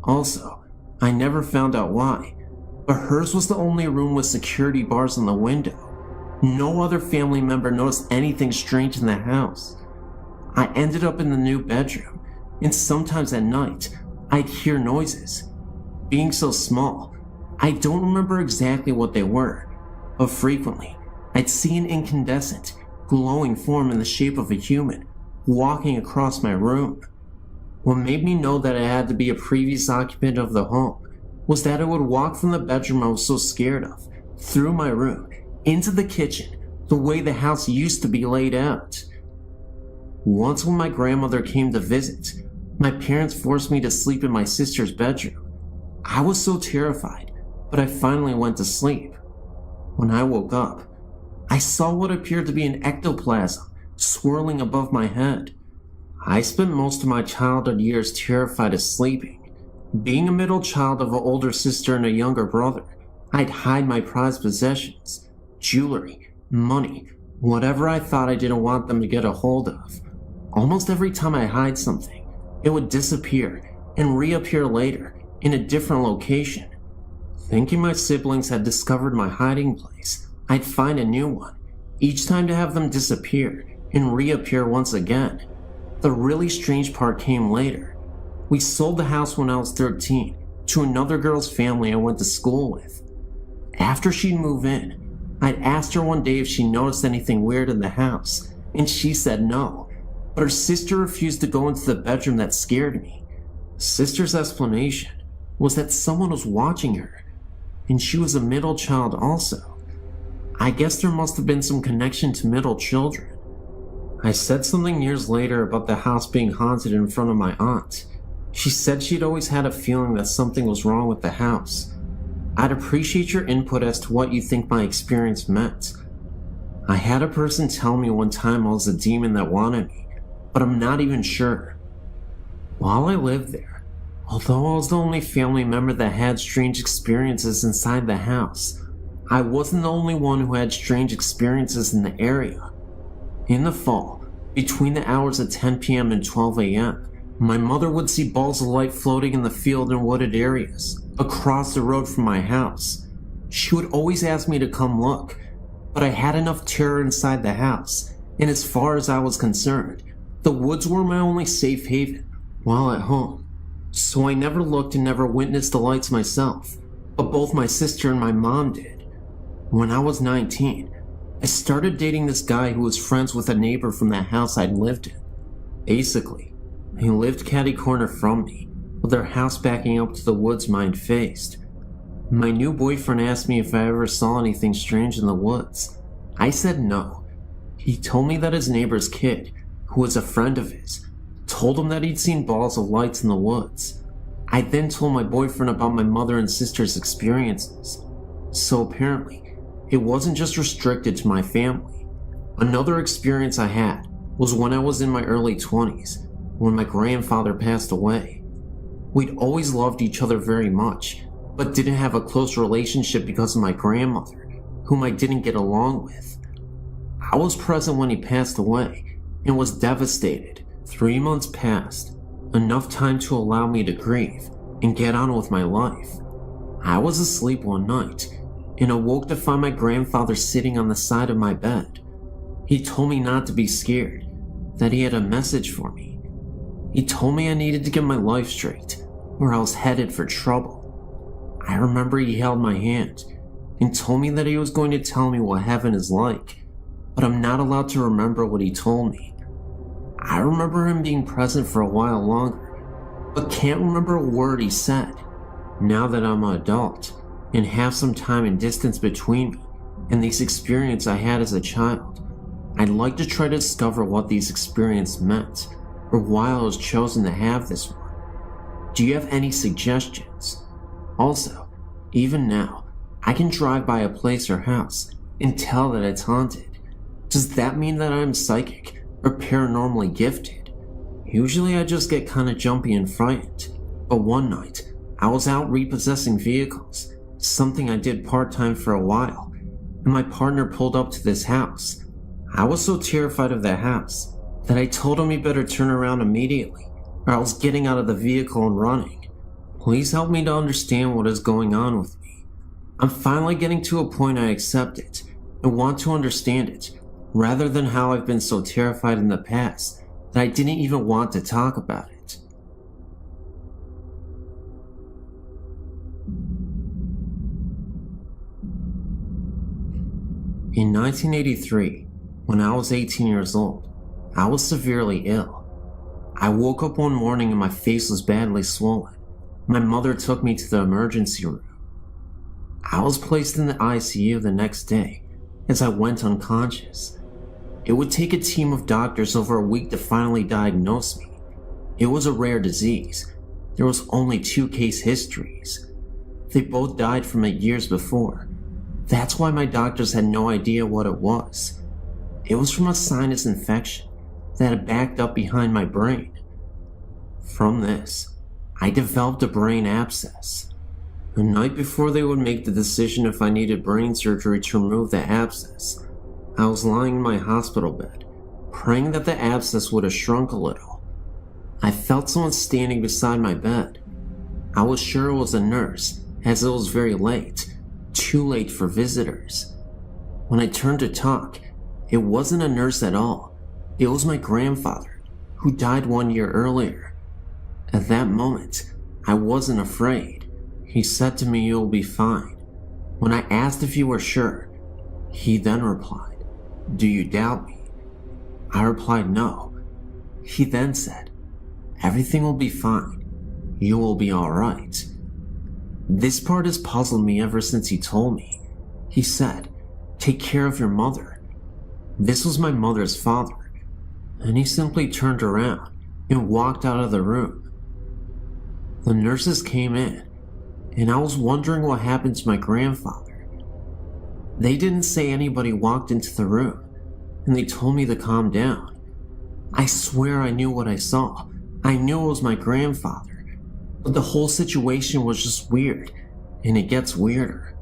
Also, I never found out why, but hers was the only room with security bars on the window. No other family member noticed anything strange in the house. I ended up in the new bedroom, and sometimes at night, I'd hear noises. Being so small, I don't remember exactly what they were, but frequently, I'd see an incandescent, glowing form in the shape of a human walking across my room. What made me know that it had to be a previous occupant of the home was that it would walk from the bedroom I was so scared of, through my room, into the kitchen, the way the house used to be laid out. Once when my grandmother came to visit, my parents forced me to sleep in my sister's bedroom. I was so terrified, but I finally went to sleep. When I woke up, I saw what appeared to be an ectoplasm swirling above my head. I spent most of my childhood years terrified of sleeping. Being a middle child of an older sister and a younger brother, I'd hide my prized possessions, jewelry, money, whatever I thought I didn't want them to get a hold of. Almost every time I hide something, it would disappear and reappear later in a different location. Thinking my siblings had discovered my hiding place, I'd find a new one, each time to have them disappear and reappear once again. The really strange part came later. We sold the house when I was 13 to another girl's family I went to school with. After she'd moved in, I'd asked her one day if she noticed anything weird in the house, and she said no, but her sister refused to go into the bedroom. That scared me. Sister's explanation was that someone was watching her, and she was a middle child also. I guess there must have been some connection to middle children. I said something years later about the house being haunted in front of my aunt. She said she'd always had a feeling that something was wrong with the house. I'd appreciate your input as to what you think my experience meant. I had a person tell me one time I was a demon that wanted me, but I'm not even sure. While I lived there, although I was the only family member that had strange experiences inside the house, I wasn't the only one who had strange experiences in the area. In the fall, between the hours of 10 p.m. and 12 a.m., my mother would see balls of light floating in the field and wooded areas across the road from my house. She would always ask me to come look, but I had enough terror inside the house, and as far as I was concerned, the woods were my only safe haven while at home. So I never looked and never witnessed the lights myself, but both my sister and my mom did. When I was 19, I started dating this guy who was friends with a neighbor from that house I'd lived in. Basically, he lived catty-corner from me, with their house backing up to the woods mine faced. My new boyfriend asked me if I ever saw anything strange in the woods. I said no. He told me that his neighbor's kid, who was a friend of his, told him that he'd seen balls of lights in the woods. I then told my boyfriend about my mother and sister's experiences. So apparently, it wasn't just restricted to my family. Another experience I had was when I was in my early 20s, when my grandfather passed away. We'd always loved each other very much, but didn't have a close relationship because of my grandmother, whom I didn't get along with. I was present when he passed away and was devastated. 3 months passed, enough time to allow me to grieve and get on with my life. I was asleep one night and awoke to find my grandfather sitting on the side of my bed. He told me not to be scared, that he had a message for me. He told me I needed to get my life straight, or I was headed for trouble. I remember he held my hand and told me that he was going to tell me what heaven is like, but I'm not allowed to remember what he told me. I remember him being present for a while longer, but can't remember a word he said. Now that I'm an adult and have some time and distance between me and these experiences I had as a child, I'd like to try to discover what these experiences meant, or why I was chosen to have this one. Do you have any suggestions? Also, even now, I can drive by a place or house and tell that it's haunted. Does that mean that I'm psychic or paranormally gifted? Usually I just get kinda jumpy and frightened, but one night, I was out repossessing vehicles, something I did part-time for a while, and my partner pulled up to this house. I was so terrified of the house that I told him he better turn around immediately, or I was getting out of the vehicle and running. Please help me to understand what is going on with me. I'm finally getting to a point I accept it and want to understand it, rather than how I've been so terrified in the past that I didn't even want to talk about it. In 1983, when I was 18 years old, I was severely ill. I woke up one morning and my face was badly swollen. My mother took me to the emergency room. I was placed in the ICU the next day as I went unconscious. It would take a team of doctors over a week to finally diagnose me. It was a rare disease. There was only 2 case histories. They both died from it years before. That's why my doctors had no idea what it was. It was from a sinus infection. that had backed up behind my brain. From this, I developed a brain abscess. The night before they would make the decision if I needed brain surgery to remove the abscess, I was lying in my hospital bed, praying that the abscess would have shrunk a little. I felt someone standing beside my bed. I was sure it was a nurse, as it was very late, too late for visitors. When I turned to talk, it wasn't a nurse at all. It was my grandfather, who died 1 year earlier. At that moment, I wasn't afraid. He said to me, "You'll be fine." When I asked if he were sure, he then replied, "Do you doubt me?" I replied, "No." He then said, "Everything will be fine. You will be alright." This part has puzzled me ever since he told me. He said, "Take care of your mother." This was my mother's father, and he simply turned around and walked out of the room. The nurses came in, and I was wondering what happened to my grandfather. They didn't say anybody walked into the room, and they told me to calm down. I swear I knew what I saw. I knew it was my grandfather, but the whole situation was just weird, and it gets weirder.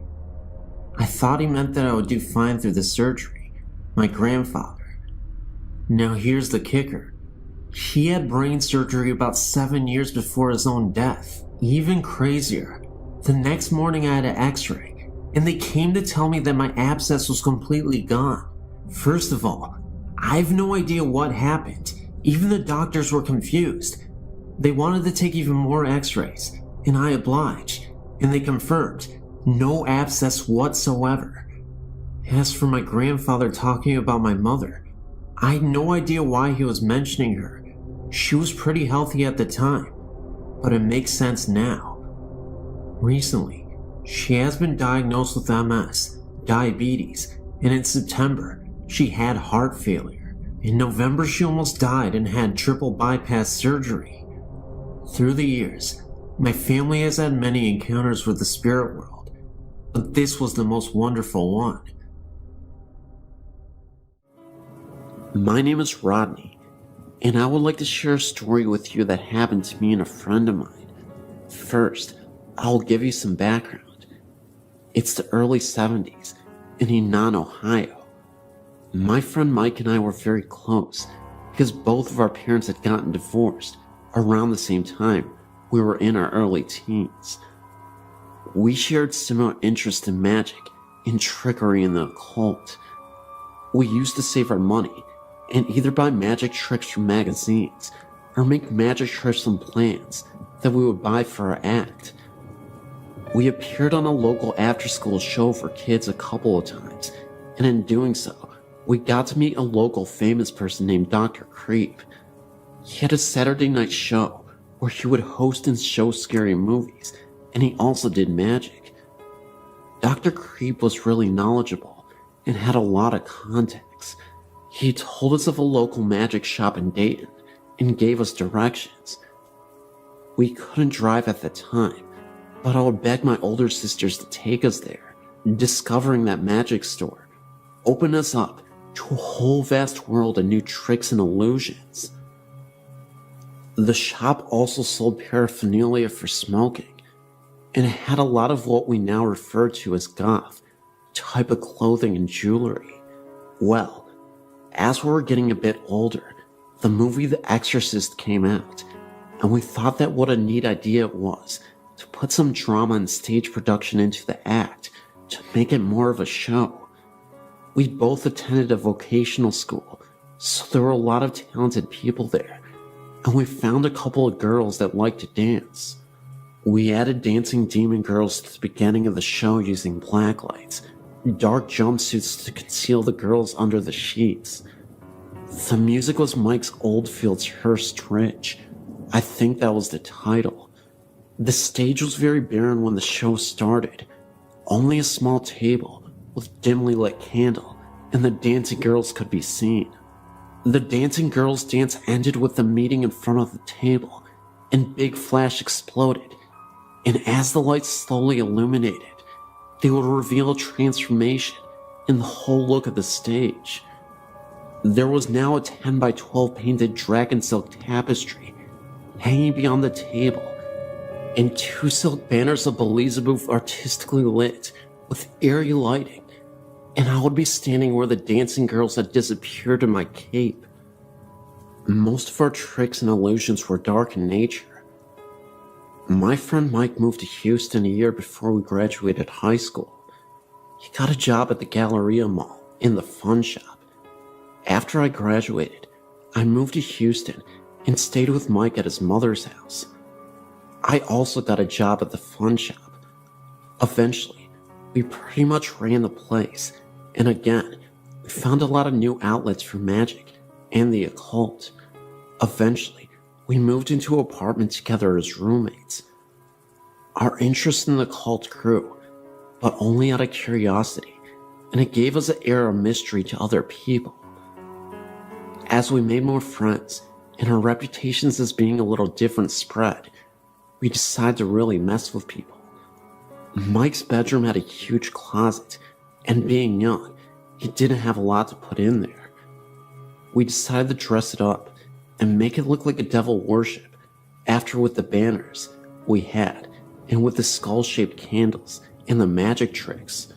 I thought he meant that I would do fine through the surgery, my grandfather. Now here's the kicker. He had brain surgery about 7 years before his own death. Even crazier, the next morning I had an x-ray, and they came to tell me that my abscess was completely gone. First of all, I have no idea what happened. Even the doctors were confused. They wanted to take even more x-rays, and I obliged, and they confirmed no abscess whatsoever. As for my grandfather talking about my mother, I had no idea why he was mentioning her. She was pretty healthy at the time, but it makes sense now. Recently, she has been diagnosed with MS, diabetes, and in September, she had heart failure. In November, she almost died and had triple bypass surgery. Through the years, my family has had many encounters with the spirit world, but this was the most wonderful one. My name is Rodney, and I would like to share a story with you that happened to me and a friend of mine. First, I'll give you some background. It's the early 70s in Enon, Ohio. My friend Mike and I were very close because both of our parents had gotten divorced around the same time we were in our early teens. We shared similar interests in magic and trickery in the occult. We used to save our money and either buy magic tricks from magazines or make magic tricks from plans that we would buy for our act. We appeared on a local after-school show for kids a couple of times, and in doing so, we got to meet a local famous person named Dr. Creep. He had a Saturday night show where he would host and show scary movies, and he also did magic. Dr. Creep was really knowledgeable and had a lot of contacts. He told us of a local magic shop in Dayton and gave us directions. We couldn't drive at the time, but I would beg my older sisters to take us there. Discovering that magic store opened us up to a whole vast world of new tricks and illusions. The shop also sold paraphernalia for smoking, and it had a lot of what we now refer to as goth type of clothing and jewelry. Well, as we were getting a bit older, the movie The Exorcist came out, and we thought that what a neat idea it was to put some drama and stage production into the act to make it more of a show. We both attended a vocational school, so there were a lot of talented people there, and we found a couple of girls that liked to dance. We added dancing demon girls to the beginning of the show using black lights, dark jumpsuits to conceal the girls under the sheets. The music was Mike's Oldfield's Hearst Ridge. I think that was the title. The stage was very barren when the show started. Only a small table with dimly lit candle, and the dancing girls could be seen. The dancing girls' dance ended with them meeting in front of the table, and big flash exploded, and as the lights slowly illuminated, they would reveal a transformation in the whole look of the stage. There was now a 10 by 12 painted dragon silk tapestry hanging beyond the table, and 2 silk banners of Beelzebub artistically lit with eerie lighting, and I would be standing where the dancing girls had disappeared in my cape. Most of our tricks and illusions were dark in nature. My friend Mike moved to Houston a year before we graduated high school. He got a job at the Galleria Mall in the fun shop. After I graduated, I moved to Houston and stayed with Mike at his mother's house. I also got a job at the fun shop. Eventually, we pretty much ran the place, and again, we found a lot of new outlets for magic and the occult. Eventually, we moved into an apartment together as roommates. Our interest in the occult grew, but only out of curiosity, and it gave us an air of mystery to other people. As we made more friends, and our reputations as being a little different spread, we decided to really mess with people. Mike's bedroom had a huge closet, and being young, he didn't have a lot to put in there. We decided to dress it up and make it look like a devil worship, after with the banners we had, and with the skull-shaped candles and the magic tricks.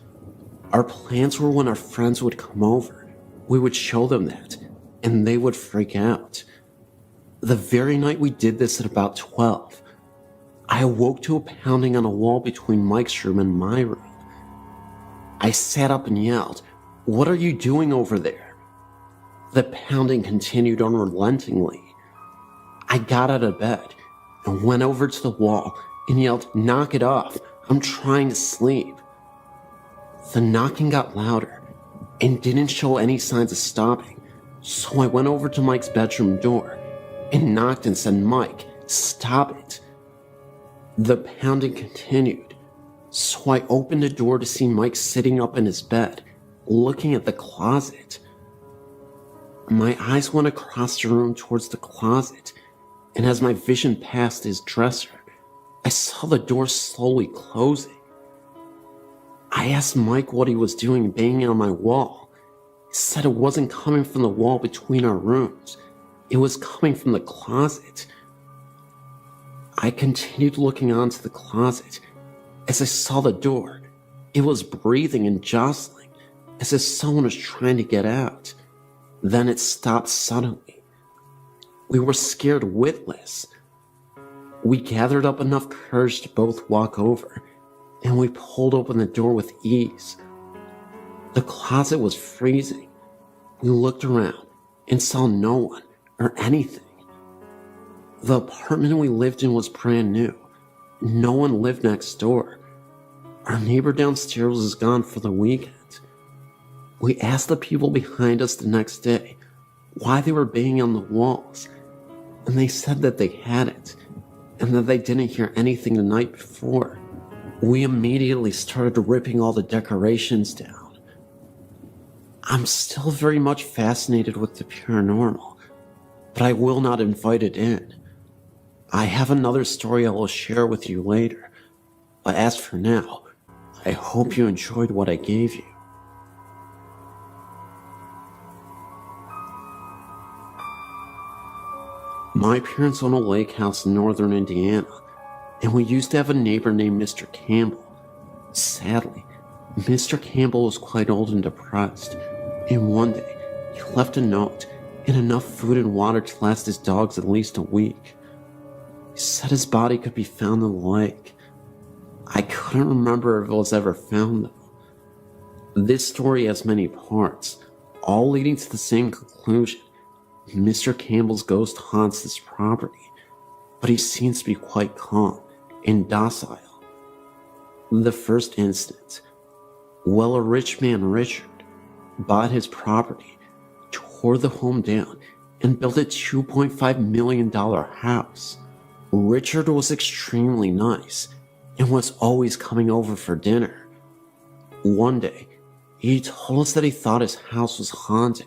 Our plans were when our friends would come over, we would show them that, and they would freak out. The very night we did this at about 12, I awoke to a pounding on a wall between Mike's room and my room. I sat up and yelled, "What are you doing over there?" The pounding continued unrelentingly. I got out of bed and went over to the wall and yelled, "Knock it off, I'm trying to sleep." The knocking got louder and didn't show any signs of stopping, so I went over to Mike's bedroom door and knocked and said, "Mike, stop it." The pounding continued, so I opened the door to see Mike sitting up in his bed, looking at the closet. My eyes went across the room towards the closet, and as my vision passed his dresser, I saw the door slowly closing. I asked Mike what he was doing banging on my wall. He said it wasn't coming from the wall between our rooms. It was coming from the closet. I continued looking onto the closet. As I saw the door, it was breathing and jostling, as if someone was trying to get out. Then it stopped suddenly. We were scared witless. We gathered up enough courage to both walk over, and we pulled open the door with ease. The closet was freezing. We looked around and saw no one or anything. The apartment we lived in was brand new. No one lived next door. Our neighbor downstairs was gone for the weekend. We asked the people behind us the next day why they were banging on the walls, and they said that they hadn't, and that they didn't hear anything the night before. We immediately started ripping all the decorations down. I'm still very much fascinated with the paranormal, but I will not invite it in. I have another story I will share with you later, but as for now, I hope you enjoyed what I gave you. My parents own a lake house in northern Indiana, and we used to have a neighbor named Mr. Campbell. Sadly, Mr. Campbell was quite old and depressed, and one day he left a note and enough food and water to last his dogs at least a week. He said his body could be found in the lake. I couldn't remember if it was ever found though. This story has many parts, all leading to the same conclusion. Mr. Campbell's ghost haunts this property, but he seems to be quite calm and docile. The first instance, a rich man, Richard, bought his property, tore the home down, and built a $2.5 million house. Richard was extremely nice and was always coming over for dinner. One day, he told us that he thought his house was haunted.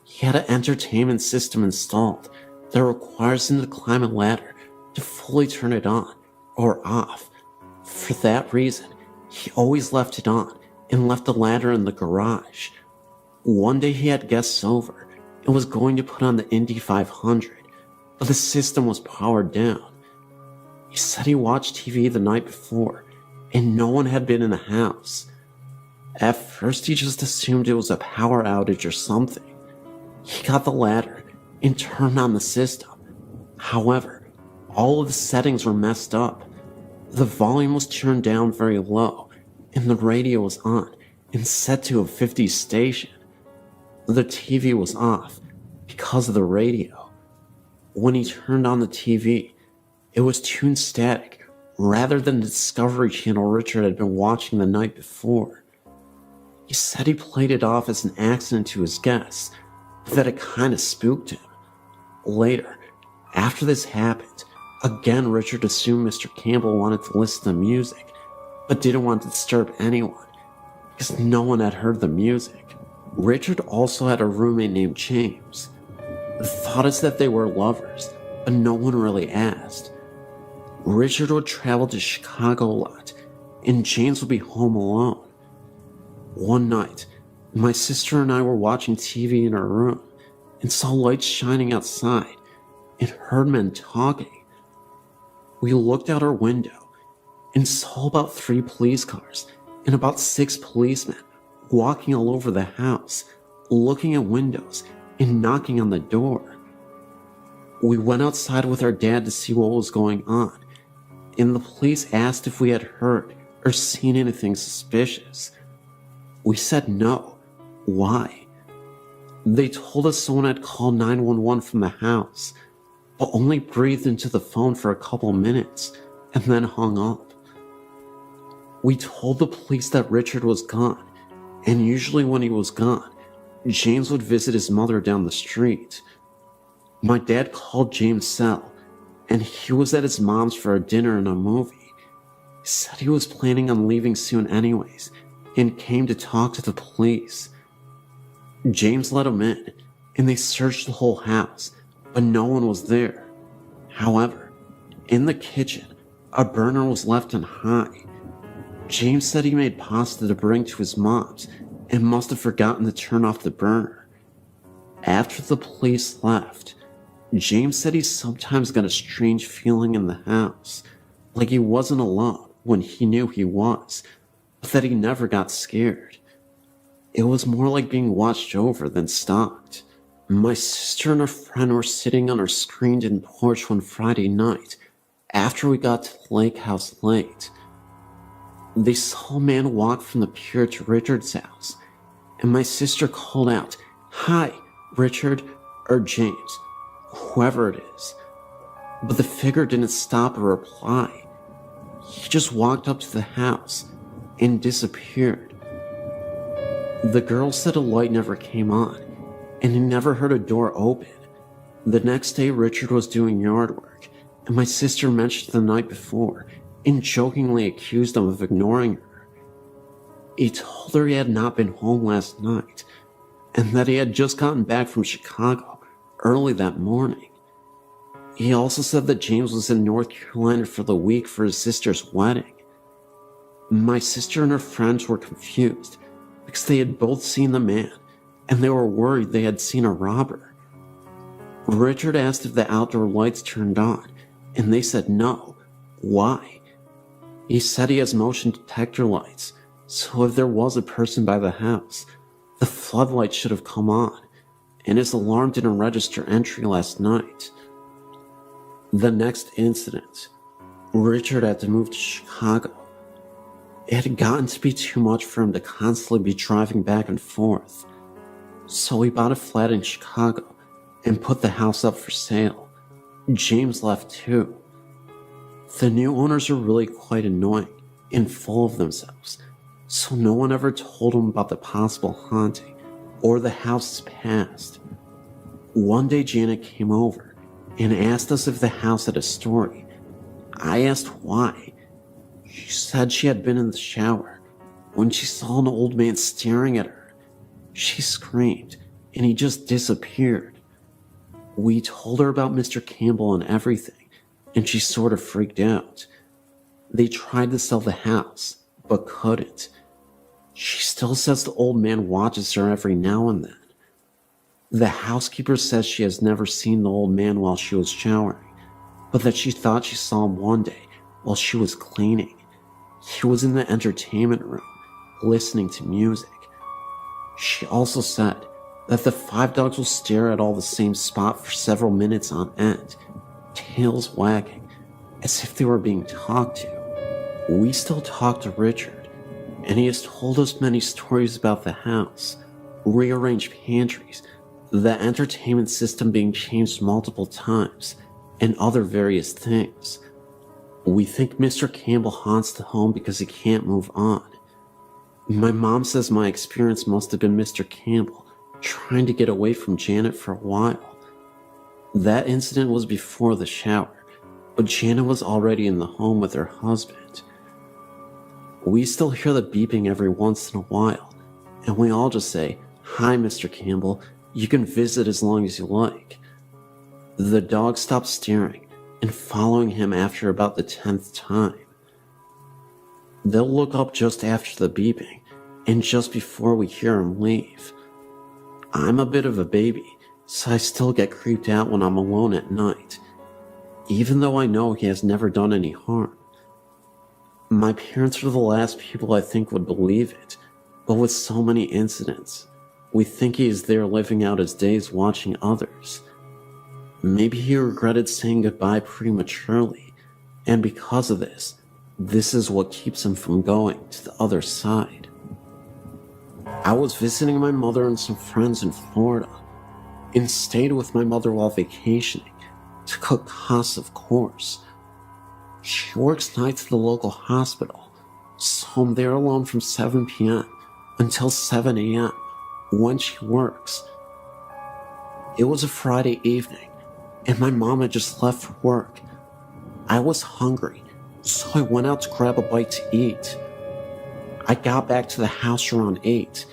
He had an entertainment system installed that requires him to climb a ladder to fully turn it on or off. For that reason, he always left it on and left the ladder in the garage. One day he had guests over and was going to put on the Indy 500, but the system was powered down. He said he watched TV the night before and no one had been in the house. At first he just assumed it was a power outage or something. He got the ladder and turned on the system. However, all of the settings were messed up. The volume was turned down very low and the radio was on and set to a 50s station. The TV was off because of the radio. When he turned on the TV, it was tuned static rather than the Discovery Channel Richard had been watching the night before. He said he played it off as an accident to his guests, but that it kinda spooked him. Later, after this happened, again Richard assumed Mr. Campbell wanted to listen to music, but didn't want to disturb anyone, because no one had heard the music. Richard also had a roommate named James. The thought is that they were lovers, but no one really asked. Richard would travel to Chicago a lot, and James would be home alone. One night, my sister and I were watching TV in our room, and saw lights shining outside, and heard men talking. We looked out our window, and saw about 3 police cars, and about 6 policemen, walking all over the house, looking at windows and knocking on the door. We went outside with our dad to see what was going on, and the police asked if we had heard or seen anything suspicious. We said no. Why? They told us someone had called 911 from the house, but only breathed into the phone for a couple minutes and then hung up. We told the police that Richard was gone, and usually when he was gone, James would visit his mother down the street. My dad called James' cell, and he was at his mom's for a dinner and a movie. He said he was planning on leaving soon anyways, and came to talk to the police. James let him in, and they searched the whole house, but no one was there. However, in the kitchen, a burner was left on high. James said he made pasta to bring to his mom's and must have forgotten to turn off the burner. After the police left, James said he sometimes got a strange feeling in the house, like he wasn't alone when he knew he was, but that he never got scared. It was more like being watched over than stalked. My sister and her friend were sitting on our screened-in porch one Friday night after we got to the lake house late. They saw a man walk from the pier to Richard's house, and my sister called out, "Hi, Richard," or James, whoever it is. But the figure didn't stop or reply. He just walked up to the house and disappeared. The girl said a light never came on, and he never heard a door open. The next day, Richard was doing yard work, and my sister mentioned the night before and jokingly accused him of ignoring her. He told her he had not been home last night, and that he had just gotten back from Chicago early that morning. He also said that James was in North Carolina for the week for his sister's wedding. My sister and her friends were confused because they had both seen the man, and they were worried they had seen a robber. Richard asked if the outdoor lights turned on, and they said no. Why? He said he has motion detector lights, so if there was a person by the house, the floodlights should have come on, and his alarm didn't register entry last night. The next incident, Richard had to move to Chicago. It had gotten to be too much for him to constantly be driving back and forth, so he bought a flat in Chicago and put the house up for sale. James left too. The new owners are really quite annoying and full of themselves, so no one ever told him about the possible haunting or the house's past. One day Janet came over and asked us if the house had a story. I asked why. She said she had been in the shower when she saw an old man staring at her. She screamed and he just disappeared. We told her about Mr. Campbell and everything, and she sort of freaked out. They tried to sell the house, but couldn't. She still says the old man watches her every now and then. The housekeeper says she has never seen the old man while she was showering, but that she thought she saw him one day while she was cleaning. He was in the entertainment room, listening to music. She also said that the 5 dogs will stare at all the same spot for several minutes on end, tails wagging, as if they were being talked to. We still talk to Richard, and he has told us many stories about the house, rearranged pantries, the entertainment system being changed multiple times, and other various things. We think Mr. Campbell haunts the home because he can't move on. My mom says my experience must have been Mr. Campbell trying to get away from Janet for a while. That incident was before the shower, but Janet was already in the home with her husband. We still hear the beeping every once in a while, and we all just say, "Hi, Mr. Campbell, you can visit as long as you like." The dog stops staring and following him after about the 10th time. They'll look up just after the beeping and just before we hear him leave. I'm a bit of a baby, so I still get creeped out when I'm alone at night, even though I know he has never done any harm. My parents are the last people I think would believe it, but with so many incidents, we think he is there living out his days watching others. Maybe he regretted saying goodbye prematurely, and because of this is what keeps him from going to the other side. I was visiting my mother and some friends in Florida, and stayed with my mother while vacationing, to cook costs of course. She works nights at the local hospital, so I'm there alone from 7 p.m. until 7 a.m. when she works. It was a Friday evening, and my mom had just left for work. I was hungry, so I went out to grab a bite to eat. I got back to the house around 8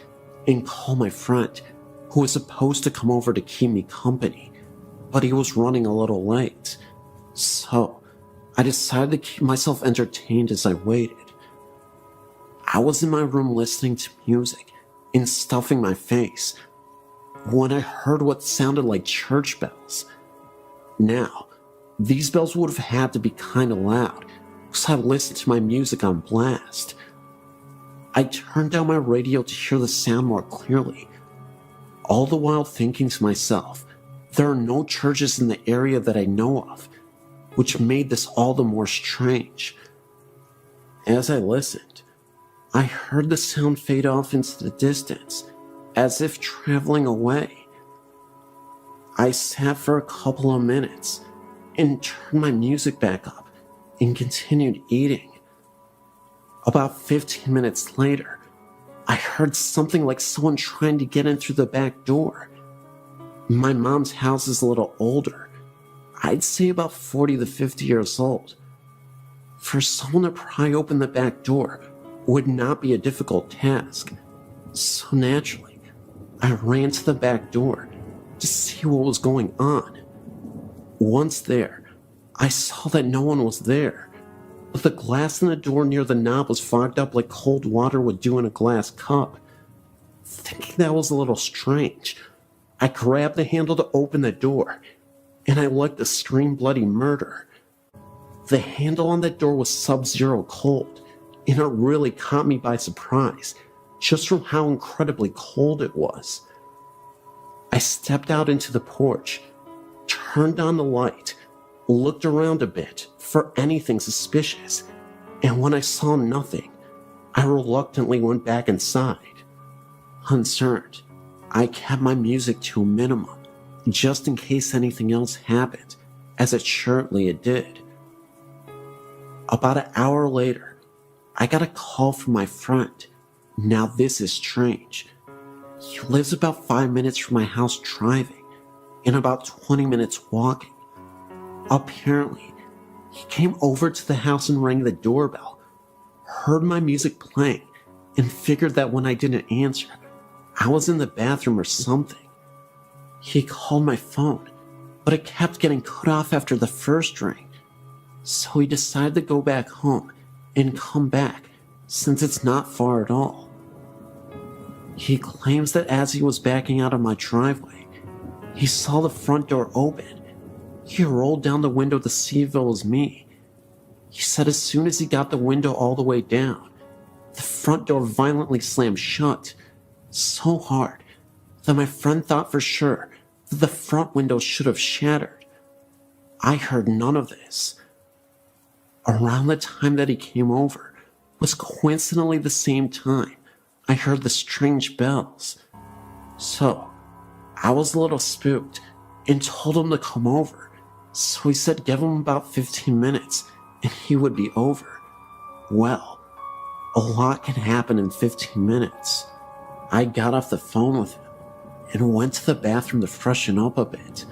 and called my friend, who was supposed to come over to keep me company, but he was running a little late. So I decided to keep myself entertained as I waited. I was in my room listening to music and stuffing my face when I heard what sounded like church bells. Now, these bells would have had to be kind of loud because I listened to my music on blast. I turned down my radio to hear the sound more clearly, all the while thinking to myself, there are no churches in the area that I know of, which made this all the more strange. As I listened, I heard the sound fade off into the distance, as if traveling away. I sat for a couple of minutes and turned my music back up and continued eating. About 15 minutes later, I heard something like someone trying to get in through the back door. My mom's house is a little older. I'd say about 40 to 50 years old. For someone to pry open the back door would not be a difficult task. So naturally, I ran to the back door to see what was going on. Once there, I saw that no one was there, but the glass in the door near the knob was fogged up like cold water would do in a glass cup. Thinking that was a little strange, I grabbed the handle to open the door, and I let the scream bloody murder. The handle on that door was sub-zero cold, and it really caught me by surprise, just from how incredibly cold it was. I stepped out into the porch, turned on the light, looked around a bit for anything suspicious, and when I saw nothing, I reluctantly went back inside. Concerned, I kept my music to a minimum, just in case anything else happened, as assuredly it did. About an hour later, I got a call from my friend. Now this is strange. He lives about 5 minutes from my house driving, and about 20 minutes walking. Apparently, he came over to the house and rang the doorbell, heard my music playing, and figured that when I didn't answer, I was in the bathroom or something. He called my phone, but it kept getting cut off after the first ring, so he decided to go back home and come back since it's not far at all. He claims that as he was backing out of my driveway, he saw the front door open. He rolled down the window to see if it was me. He said as soon as he got the window all the way down, the front door violently slammed shut, so hard that my friend thought for sure that the front window should have shattered. I heard none of this. Around the time that he came over was coincidentally the same time I heard the strange bells. So, I was a little spooked and told him to come over. So he said give him about 15 minutes and he would be over. Well, a lot can happen in 15 minutes. I got off the phone with him and went to the bathroom to freshen up a bit.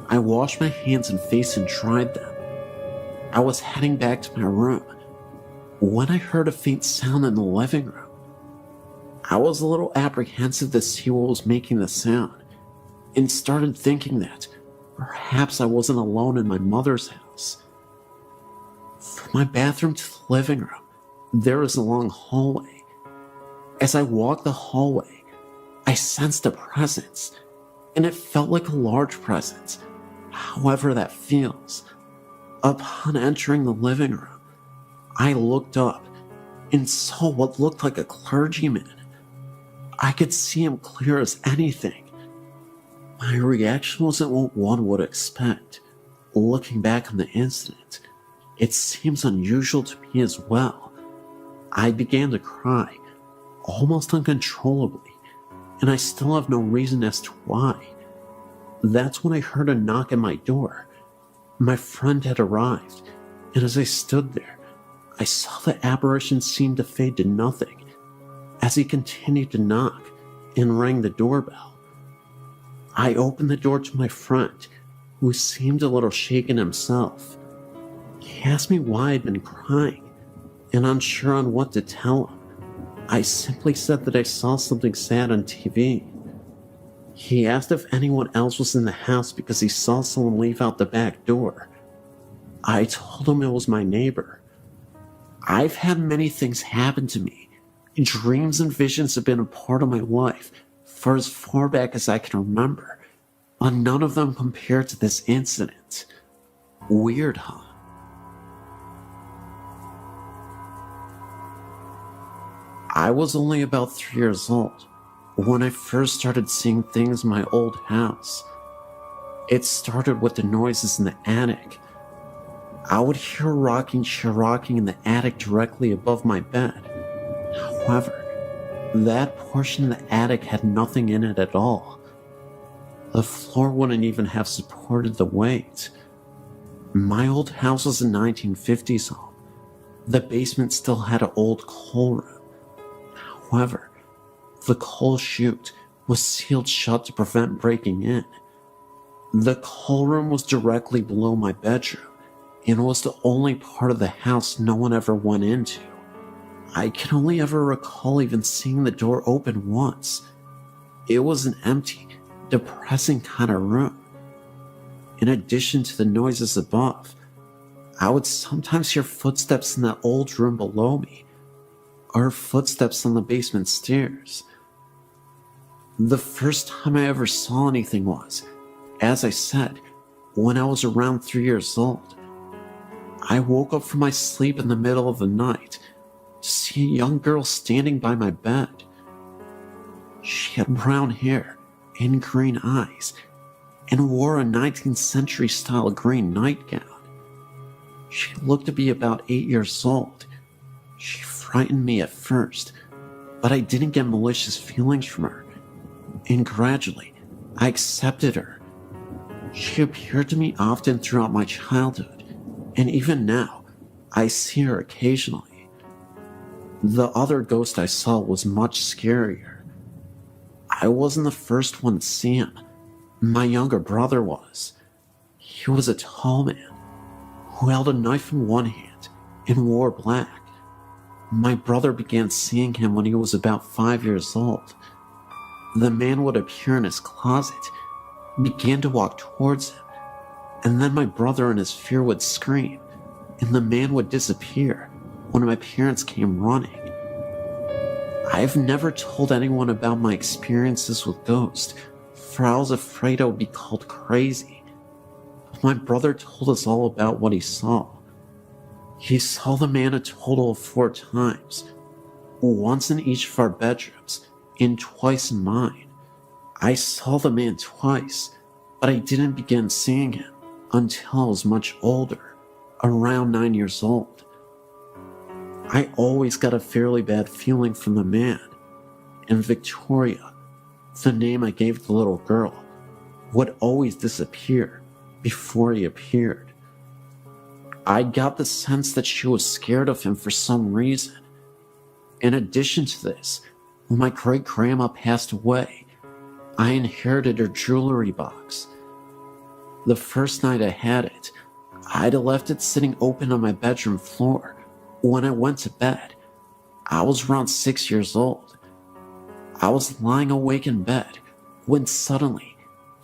I washed my hands and face and dried them. I was heading back to my room when I heard a faint sound in the living room. I was a little apprehensive to see what was making the sound and started thinking that perhaps I wasn't alone in my mother's house. From my bathroom to the living room, there is a long hallway. As I walked the hallway, I sensed a presence, and it felt like a large presence, however that feels. Upon entering the living room, I looked up and saw what looked like a clergyman. I could see him clear as anything. My reaction wasn't what one would expect. Looking back on the incident, it seems unusual to me as well. I began to cry, almost uncontrollably, and I still have no reason as to why. That's when I heard a knock at my door. My friend had arrived, and as I stood there, I saw the apparition seem to fade to nothing as he continued to knock and rang the doorbell. I opened the door to my friend, who seemed a little shaken himself. He asked me why I'd been crying, and unsure on what to tell him, I simply said that I saw something sad on TV. He asked if anyone else was in the house because he saw someone leave out the back door. I told him it was my neighbor. I've had many things happen to me. Dreams and visions have been a part of my life for as far back as I can remember, but none of them compare to this incident. Weird, huh? I was only about 3 years old when I first started seeing things in my old house. It started with the noises in the attic. I would hear a rocking chair rocking in the attic directly above my bed. However, that portion of the attic had nothing in it at all. The floor wouldn't even have supported the weight. My old house was a 1950s home. The basement still had an old coal room. However, the coal chute was sealed shut to prevent breaking in. The coal room was directly below my bedroom and was the only part of the house no one ever went into. I can only ever recall even seeing the door open once. It was an empty, depressing kind of room. In addition to the noises above, I would sometimes hear footsteps in that old room below me, or footsteps on the basement stairs. The first time I ever saw anything was, as I said, when I was around 3 years old. I woke up from my sleep in the middle of the night to see a young girl standing by my bed. She had brown hair and green eyes and wore a 19th century style green nightgown. She looked to be about 8 years old. She frightened me at first, but I didn't get malicious feelings from her, and gradually I accepted her. She appeared to me often throughout my childhood, and even now I see her occasionally. The other ghost I saw was much scarier. I wasn't the first one to see him. My younger brother was. He was a tall man who held a knife in one hand and wore black. My brother began seeing him when he was about 5 years old. The man would appear in his closet, began to walk towards him, and then my brother in his fear would scream, and the man would disappear when my parents came running. I've never told anyone about my experiences with ghosts, for I was afraid I would be called crazy. But my brother told us all about what he saw. He saw the man a total of 4 times, once in each of our bedrooms, and twice in mine. I saw the man twice, but I didn't begin seeing him until I was much older, around 9 years old. I always got a fairly bad feeling from the man, and Victoria, the name I gave the little girl, would always disappear before he appeared. I got the sense that she was scared of him for some reason. In addition to this, when my great-grandma passed away, I inherited her jewelry box. The first night I had it, I'd left it sitting open on my bedroom floor. When I went to bed, I was around 6 years old. I was lying awake in bed when suddenly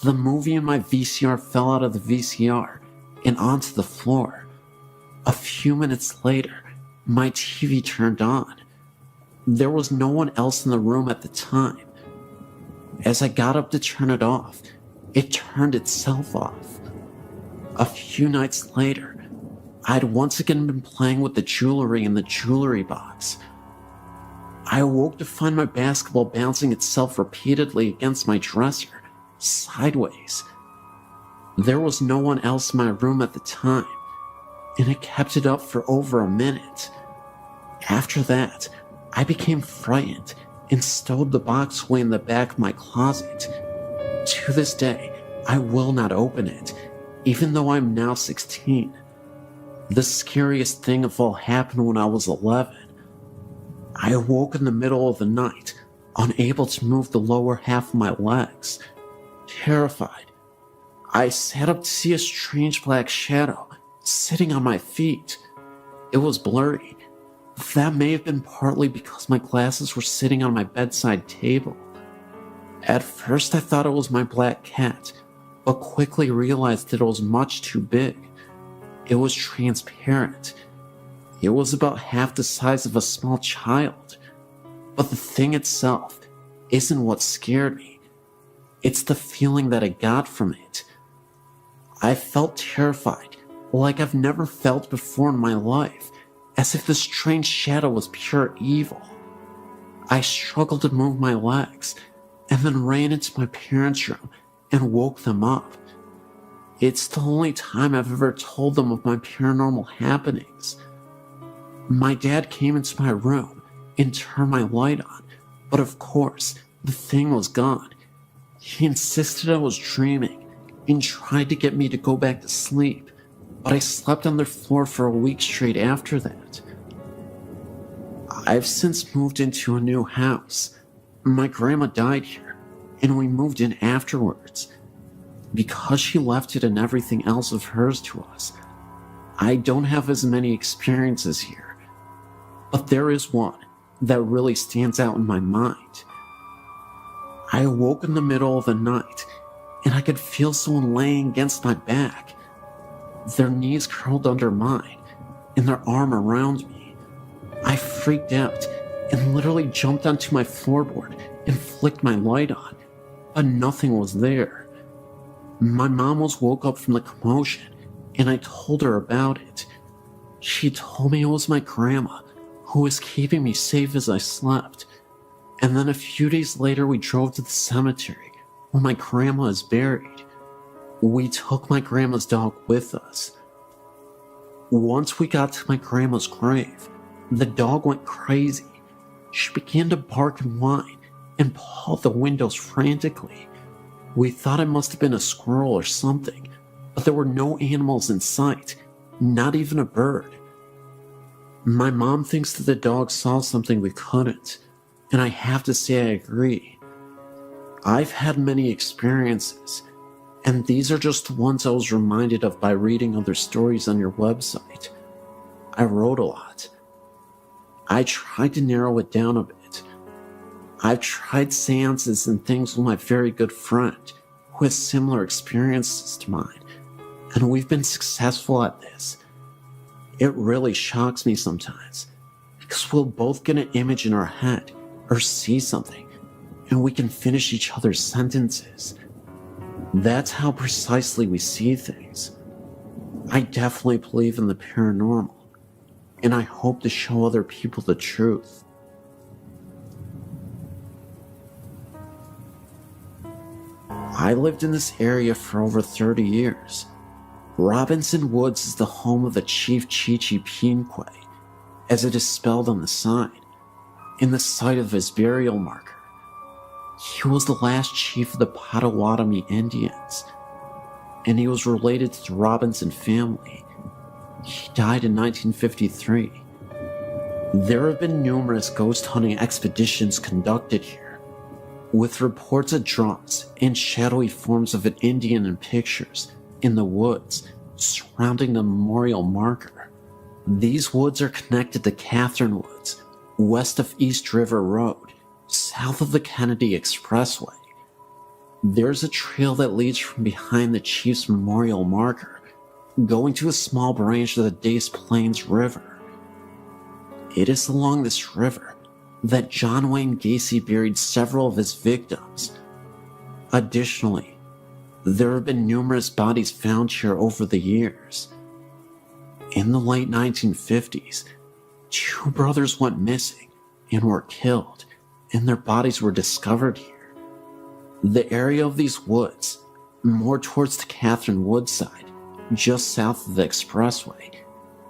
the movie in my VCR fell out of the VCR and onto the floor. A few minutes later, my TV turned on. There was no one else in the room at the time. As I got up to turn it off, it turned itself off. A few nights later, I'd once again been playing with the jewelry in the jewelry box. I awoke to find my basketball bouncing itself repeatedly against my dresser, sideways. There was no one else in my room at the time, and it kept it up for over a minute. After that, I became frightened and stowed the box away in the back of my closet. To this day, I will not open it, even though I'm now 16. The scariest thing of all happened when I was 11. I awoke in the middle of the night, unable to move the lower half of my legs. Terrified, I sat up to see a strange black shadow sitting on my feet. It was blurry. That may have been partly because my glasses were sitting on my bedside table. At first I thought it was my black cat, but quickly realized that it was much too big. It was transparent. It was about half the size of a small child. But the thing itself isn't what scared me. It's the feeling that I got from it. I felt terrified, like I've never felt before in my life, as if the strange shadow was pure evil. I struggled to move my legs, and then ran into my parents' room and woke them up. It's the only time I've ever told them of my paranormal happenings. My dad came into my room and turned my light on, but of course, the thing was gone. He insisted I was dreaming and tried to get me to go back to sleep, but I slept on their floor for a week straight after that. I've since moved into a new house. My grandma died here, and we moved in afterwards. Because she left it and everything else of hers to us, I don't have as many experiences here. But there is one that really stands out in my mind. I awoke in the middle of the night, and I could feel someone laying against my back, their knees curled under mine, and their arm around me. I freaked out and literally jumped onto my floorboard and flicked my light on, but nothing was there. My mom was woke up from the commotion, and I told her about it. She told me it was my grandma who was keeping me safe as I slept. And then a few days later we drove to the cemetery where my grandma is buried. We took my grandma's dog with us. Once we got to my grandma's grave, the dog went crazy. She began to bark and whine and paw at the windows frantically. We thought it must have been a squirrel or something, but there were no animals in sight, not even a bird. My mom thinks that the dog saw something we couldn't, and I have to say I agree. I've had many experiences, and these are just the ones I was reminded of by reading other stories on your website. I wrote a lot. I tried to narrow it down a bit. I've tried seances and things with my very good friend who has similar experiences to mine, and we've been successful at this. It really shocks me sometimes, because we'll both get an image in our head or see something, and we can finish each other's sentences. That's how precisely we see things. I definitely believe in the paranormal, and I hope to show other people the truth. I lived in this area for over 30 years. Robinson Woods is the home of the Chief Chichi Pinque, as it is spelled on the sign, in the site of his burial marker. He was the last chief of the Potawatomi Indians, and he was related to the Robinson family. He died in 1953. There have been numerous ghost hunting expeditions conducted here, with reports of drums and shadowy forms of an Indian in pictures in the woods surrounding the memorial marker. These woods are connected to Catherine Woods, west of East River Road, south of the Kennedy Expressway. There's a trail that leads from behind the Chief's memorial marker, going to a small branch of the Des Plaines River. It is along this river that John Wayne Gacy buried several of his victims. Additionally, there have been numerous bodies found here over the years. In the late 1950s, 2 brothers went missing and were killed, and their bodies were discovered here. The area of these woods, more towards the Catherine Woods side, just south of the expressway,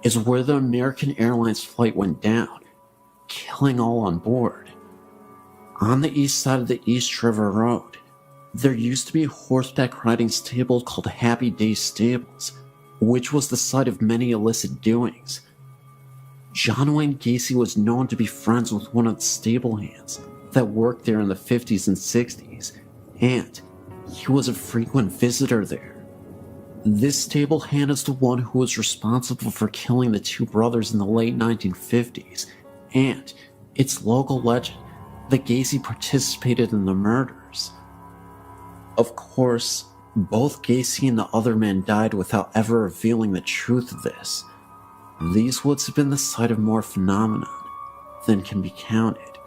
is where the American Airlines flight went down, killing all on board. On the east side of the East River Road, there used to be a horseback riding stable called Happy Days Stables, which was the site of many illicit doings. John Wayne Gacy was known to be friends with one of the stable hands that worked there in the 50s and 60s, and he was a frequent visitor there. This stable hand is the one who was responsible for killing the 2 brothers in the late 1950s, and it's local legend that Gacy participated in the murders. Of course, both Gacy and the other man died without ever revealing the truth of this. These woods have been the site of more phenomenon than can be counted.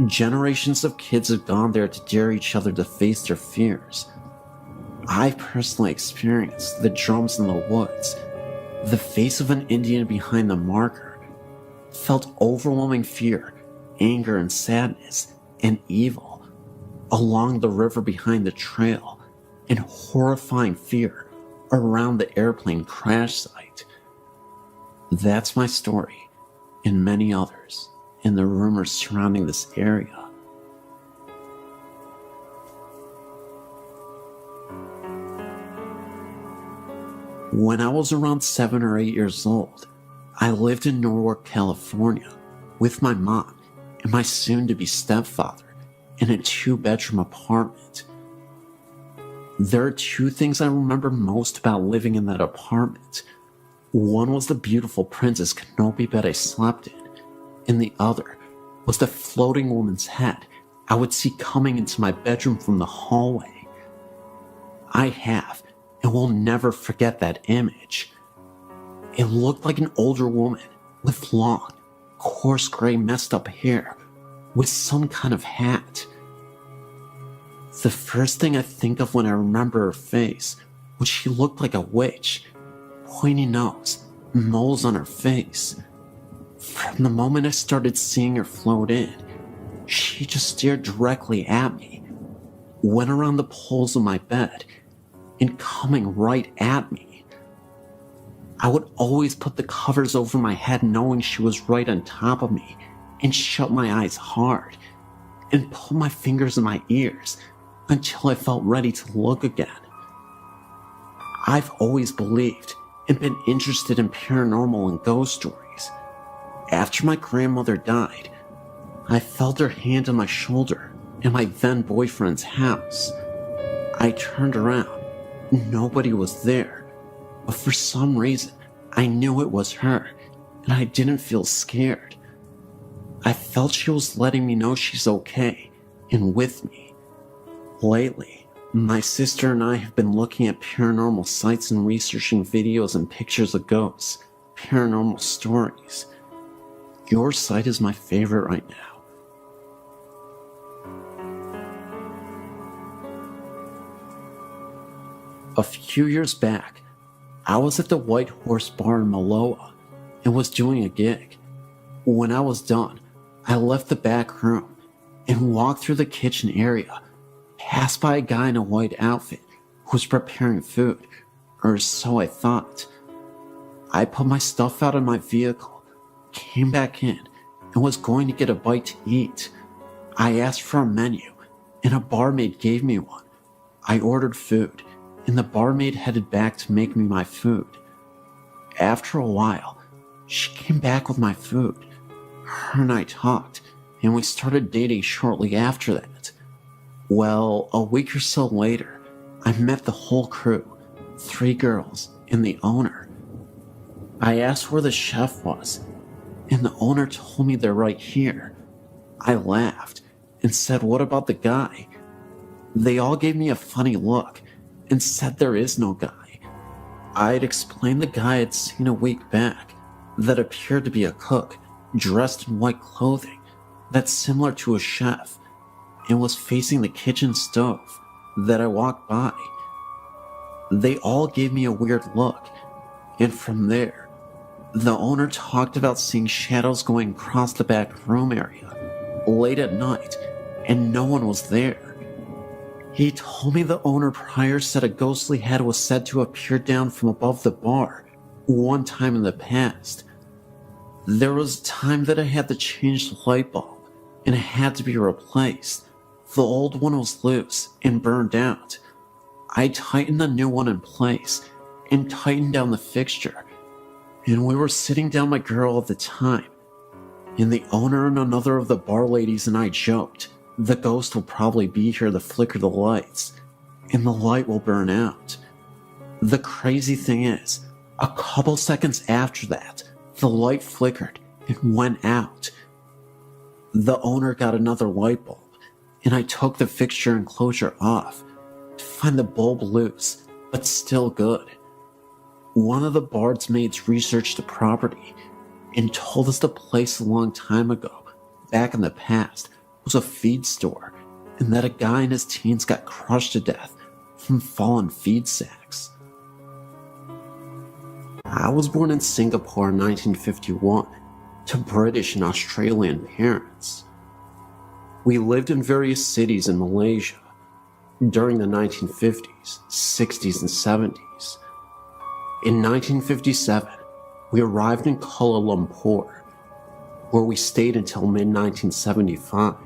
Generations of kids have gone there to dare each other to face their fears. I've personally experienced the drums in the woods, the face of an Indian behind the marker, felt overwhelming fear, anger and sadness, and evil along the river behind the trail, and horrifying fear around the airplane crash site. That's my story, and many others, and the rumors surrounding this area. When I was around 7 or 8 years old, I lived in Norwalk, California, with my mom and my soon-to-be stepfather in a 2-bedroom apartment. There are 2 things I remember most about living in that apartment. One was the beautiful Princess Canopy bed I slept in, and the other was the floating woman's head I would see coming into my bedroom from the hallway. I have and will never forget that image. It looked like an older woman with long, coarse gray messed up hair with some kind of hat. The first thing I think of when I remember her face was she looked like a witch. Pointy nose, moles on her face. From the moment I started seeing her float in, she just stared directly at me, went around the poles of my bed, and coming right at me. I would always put the covers over my head knowing she was right on top of me, and shut my eyes hard, and pull my fingers in my ears until I felt ready to look again. I've always believed and been interested in paranormal and ghost stories. After my grandmother died, I felt her hand on my shoulder in my then boyfriend's house. I turned around. Nobody was there, but for some reason, I knew it was her, and I didn't feel scared. I felt she was letting me know she's okay and with me. Lately, my sister and I have been looking at paranormal sites and researching videos and pictures of ghosts, paranormal stories. Your site is my favorite right now. A few years back, I was at the White Horse Bar in Maloa and was doing a gig. When I was done, I left the back room and walked through the kitchen area, passed by a guy in a white outfit who was preparing food, or so I thought. I put my stuff out of my vehicle, came back in, and was going to get a bite to eat. I asked for a menu, and a barmaid gave me one. I ordered food, and the barmaid headed back to make me my food. After a while, she came back with my food. Her and I talked, and we started dating shortly after that. Well, a week or so later, I met the whole crew, 3 girls, and the owner. I asked where the chef was, and the owner told me they're right here. I laughed and said, "What about the guy?" They all gave me a funny look and said there is no guy. I had explained the guy I'd seen a week back that appeared to be a cook dressed in white clothing that's similar to a chef and was facing the kitchen stove that I walked by. They all gave me a weird look, and from there, the owner talked about seeing shadows going across the back room area late at night, and no one was there. He told me the owner prior said a ghostly head was said to appear down from above the bar one time in the past. There was a time that I had to change the light bulb, and it had to be replaced. The old one was loose and burned out. I tightened the new one in place and tightened down the fixture, and we were sitting down my girl at the time, and the owner and another of the bar ladies and I joked, the ghost will probably be here to flicker the lights, and the light will burn out. The crazy thing is, a couple seconds after that, the light flickered and went out. The owner got another light bulb, and I took the fixture enclosure off to find the bulb loose, but still good. One of the barmaids researched the property and told us the place a long time ago, back in the past, was a feed store, and that a guy in his teens got crushed to death from fallen feed sacks. I was born in Singapore in 1951 to British and Australian parents. We lived in various cities in Malaysia during the 1950s, 60s, and 70s. In 1957, we arrived in Kuala Lumpur, where we stayed until mid-1975.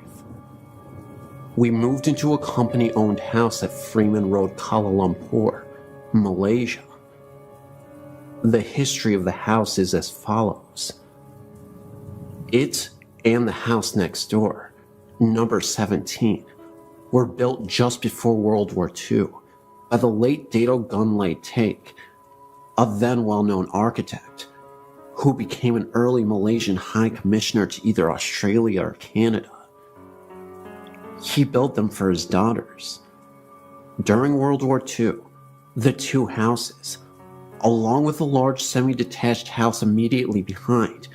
We moved into a company-owned house at Freeman Road, Kuala Lumpur, Malaysia. The history of the house is as follows. It and the house next door, number 17, were built just before World War II by the late Dato Gunlay Take, a then well-known architect, who became an early Malaysian High Commissioner to either Australia or Canada. He built them for his daughters. During World War II, the 2 houses, along with a large semi-detached house immediately behind,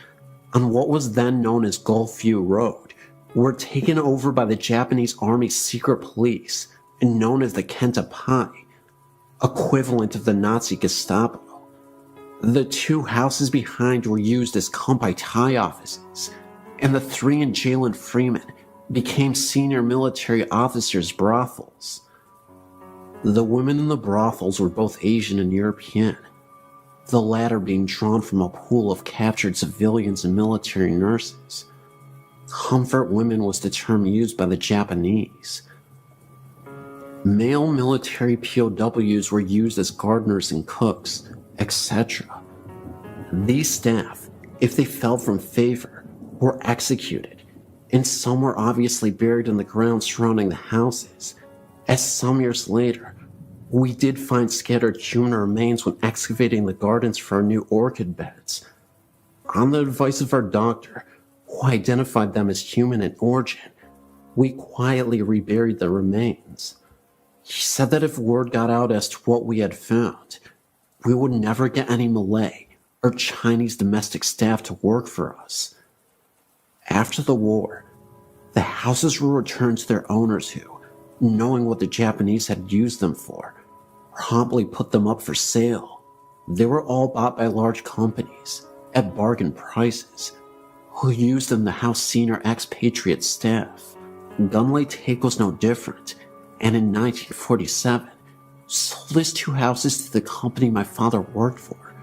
on what was then known as Gulfview Road, were taken over by the Japanese Army's secret police and known as the Kenta Pai, equivalent of the Nazi Gestapo. The 2 houses behind were used as Kampai Thai offices, and the 3 in jail in Freeman became senior military officers' brothels. The women in the brothels were both Asian and European, the latter being drawn from a pool of captured civilians and military nurses. Comfort women was the term used by the Japanese. Male military POWs were used as gardeners and cooks, etc. These staff, if they fell from favor, were executed, and some were obviously buried in the ground surrounding the houses, as some years later, we did find scattered human remains when excavating the gardens for our new orchid beds. On the advice of our doctor, who identified them as human in origin, we quietly reburied the remains. He said that if word got out as to what we had found, we would never get any Malay or Chinese domestic staff to work for us. After the war, the houses were returned to their owners who, knowing what the Japanese had used them for, promptly put them up for sale. They were all bought by large companies at bargain prices who used them to house senior expatriate staff. Gunlay Take was no different, and in 1947, sold his 2 houses to the company my father worked for.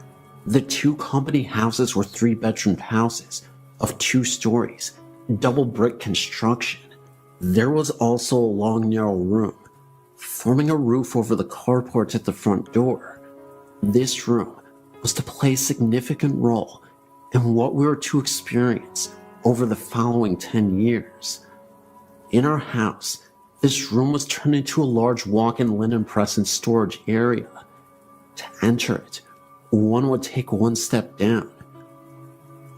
The 2 company houses were 3-bedroom houses of 2 stories, double brick construction. There was also a long narrow room, forming a roof over the carports at the front door. This room was to play a significant role in what we were to experience over the following 10 years. In our house, this room was turned into a large walk-in linen press and storage area. To enter it, one would take 1 step down.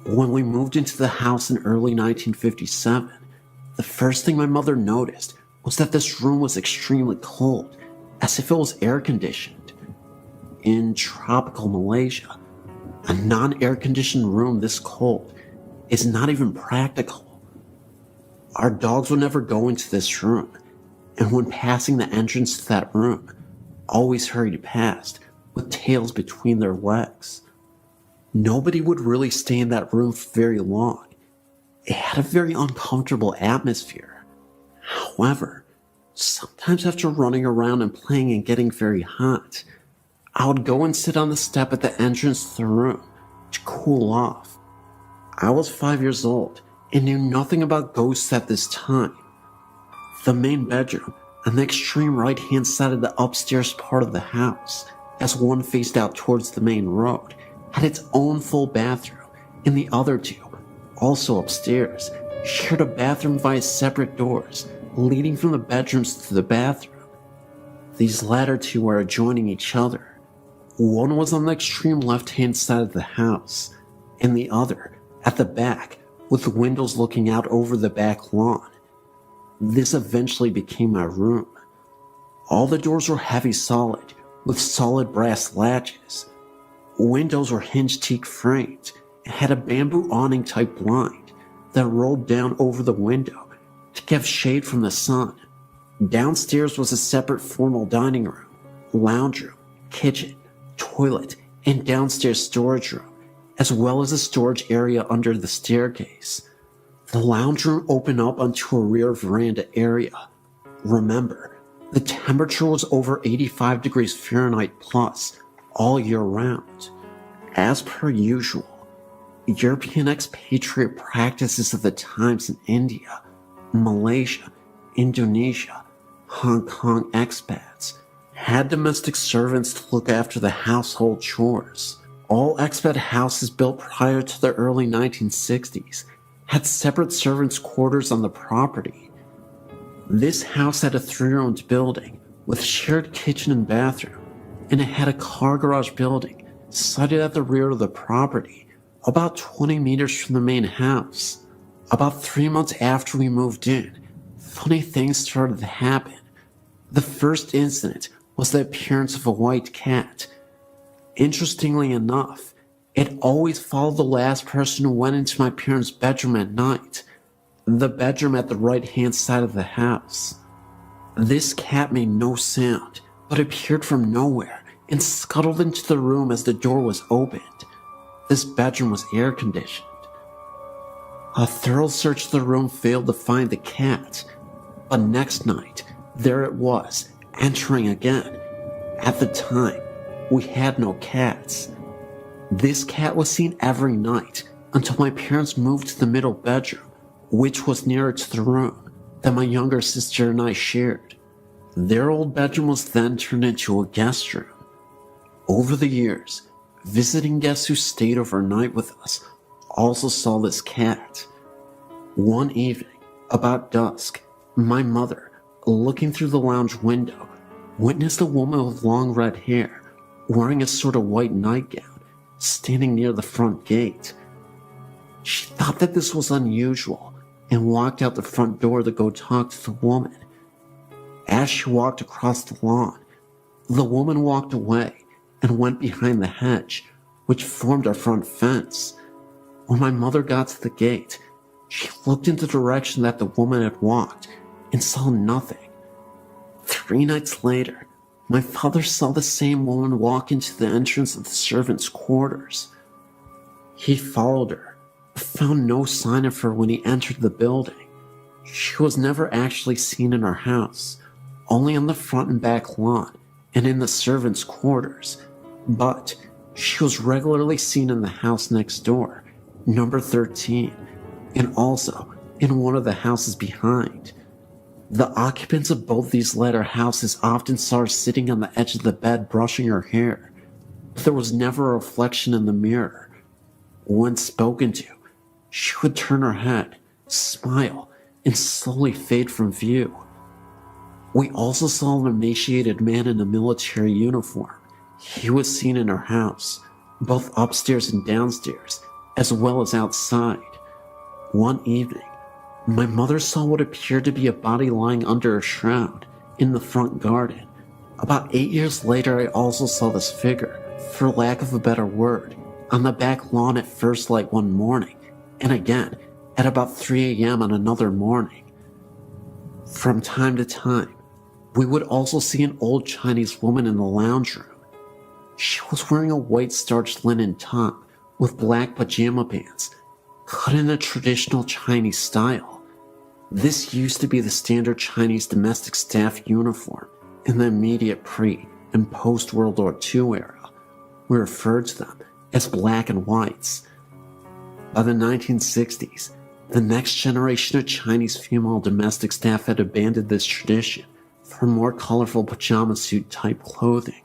When we moved into the house in early 1957, the first thing my mother noticed was that this room was extremely cold, as if it was air-conditioned. In tropical Malaysia, a non-air-conditioned room this cold is not even practical. Our dogs would never go into this room, and when passing the entrance to that room, always hurried past with tails between their legs. Nobody would really stay in that room for very long. It had a very uncomfortable atmosphere. However, sometimes after running around and playing and getting very hot, I would go and sit on the step at the entrance to the room to cool off. I was 5 years old and knew nothing about ghosts at this time. The main bedroom, on the extreme right-hand side of the upstairs part of the house, as one faced out towards the main road, had its own full bathroom, and the other 2, also upstairs, shared a bathroom via separate doors leading from the bedrooms to the bathroom. These latter 2 were adjoining each other. One was on the extreme left-hand side of the house, and the other at the back, with windows looking out over the back lawn. This eventually became my room. All the doors were heavy solid, with solid brass latches. Windows were hinged teak framed and had a bamboo awning type blind that rolled down over the window to give shade from the sun. Downstairs was a separate formal dining room, lounge room, kitchen, toilet, and downstairs storage room, as well as a storage area under the staircase. The lounge room opened up onto a rear veranda area. Remember, the temperature was over 85 degrees Fahrenheit plus all year round. As per usual, European expatriate practices of the times in India, Malaysia, Indonesia, Hong Kong expats had domestic servants to look after the household chores. All expat houses built prior to the early 1960s had separate servants' quarters on the property. This house had a 3-roomed building with shared kitchen and bathroom, and it had a car garage building sited at the rear of the property, about 20 meters from the main house. About 3 months after we moved in, funny things started to happen. The first incident was the appearance of a white cat. Interestingly enough, it always followed the last person who went into my parents' bedroom at night, the bedroom at the right-hand side of the house. This cat made no sound, but appeared from nowhere and scuttled into the room as the door was opened. This bedroom was air-conditioned. A thorough search of the room failed to find the cat, but next night, there it was, entering again. At the time, we had no cats. This cat was seen every night until my parents moved to the middle bedroom, which was nearer to the room that my younger sister and I shared. Their old bedroom was then turned into a guest room. Over the years, visiting guests who stayed overnight with us also saw this cat. One evening, about dusk, my mother, looking through the lounge window, witnessed a woman with long red hair, wearing a sort of white nightgown, standing near the front gate. She thought that this was unusual and walked out the front door to go talk to the woman. As she walked across the lawn, the woman walked away and went behind the hedge, which formed our front fence. When my mother got to the gate, she looked in the direction that the woman had walked and saw nothing. 3 nights later, My father saw the same woman walk into the entrance of the servants' quarters. He followed her, but found no sign of her when he entered the building. She was never actually seen in our house, only on the front and back lawn and in the servants' quarters, but she was regularly seen in the house next door, number 13, and also in one of the houses behind. The occupants of both these latter houses often saw her sitting on the edge of the bed brushing her hair, but there was never a reflection in the mirror. When spoken to, she would turn her head, smile, and slowly fade from view. We also saw an emaciated man in a military uniform. He was seen in our house, both upstairs and downstairs, as well as outside. One evening, my mother saw what appeared to be a body lying under a shroud in the front garden. About 8 years later, I also saw this figure, for lack of a better word, on the back lawn at first light one morning, and again at about 3 a.m. on another morning. From time to time, we would also see an old Chinese woman in the lounge room. She was wearing a white starched linen top with black pajama pants, cut in a traditional Chinese style. This used to be the standard Chinese domestic staff uniform in the immediate pre- and post-World War II era. We referred to them as black and whites. By the 1960s, the next generation of Chinese female domestic staff had abandoned this tradition for more colorful pajama suit type clothing.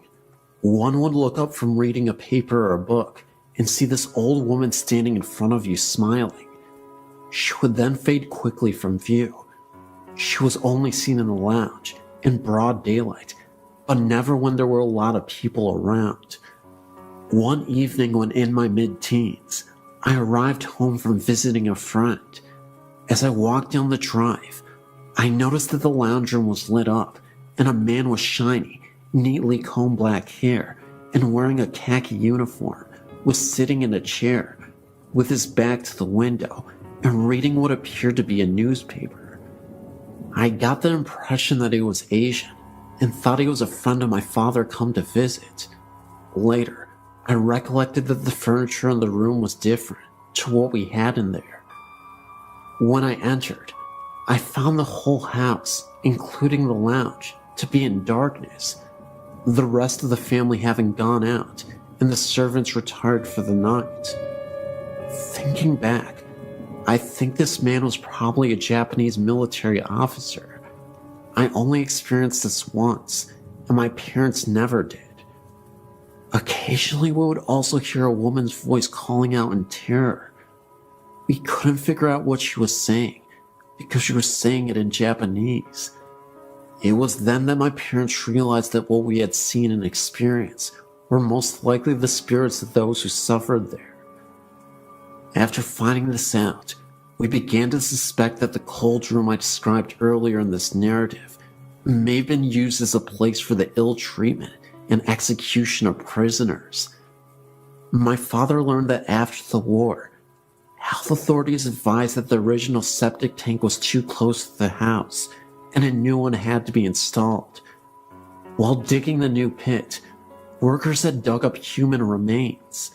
One would look up from reading a paper or a book and see this old woman standing in front of you smiling. She would then fade quickly from view. She was only seen in the lounge in broad daylight, but never when there were a lot of people around. One evening when in my mid-teens, I arrived home from visiting a friend. As I walked down the drive, I noticed that the lounge room was lit up and a man with shiny, neatly combed black hair and wearing a khaki uniform was sitting in a chair with his back to the window and reading what appeared to be a newspaper. I got the impression that he was Asian and thought he was a friend of my father come to visit. Later, I recollected that the furniture in the room was different to what we had in there. When I entered, I found the whole house, including the lounge, to be in darkness, the rest of the family having gone out and the servants retired for the night. Thinking back, I think this man was probably a Japanese military officer. I only experienced this once, and my parents never did. Occasionally we would also hear a woman's voice calling out in terror. We couldn't figure out what she was saying, because she was saying it in Japanese. It was then that my parents realized that what we had seen and experienced were most likely the spirits of those who suffered there. After finding this out, we began to suspect that the cold room I described earlier in this narrative may have been used as a place for the ill treatment and execution of prisoners. My father learned that after the war, health authorities advised that the original septic tank was too close to the house and a new one had to be installed. While digging the new pit, workers had dug up human remains.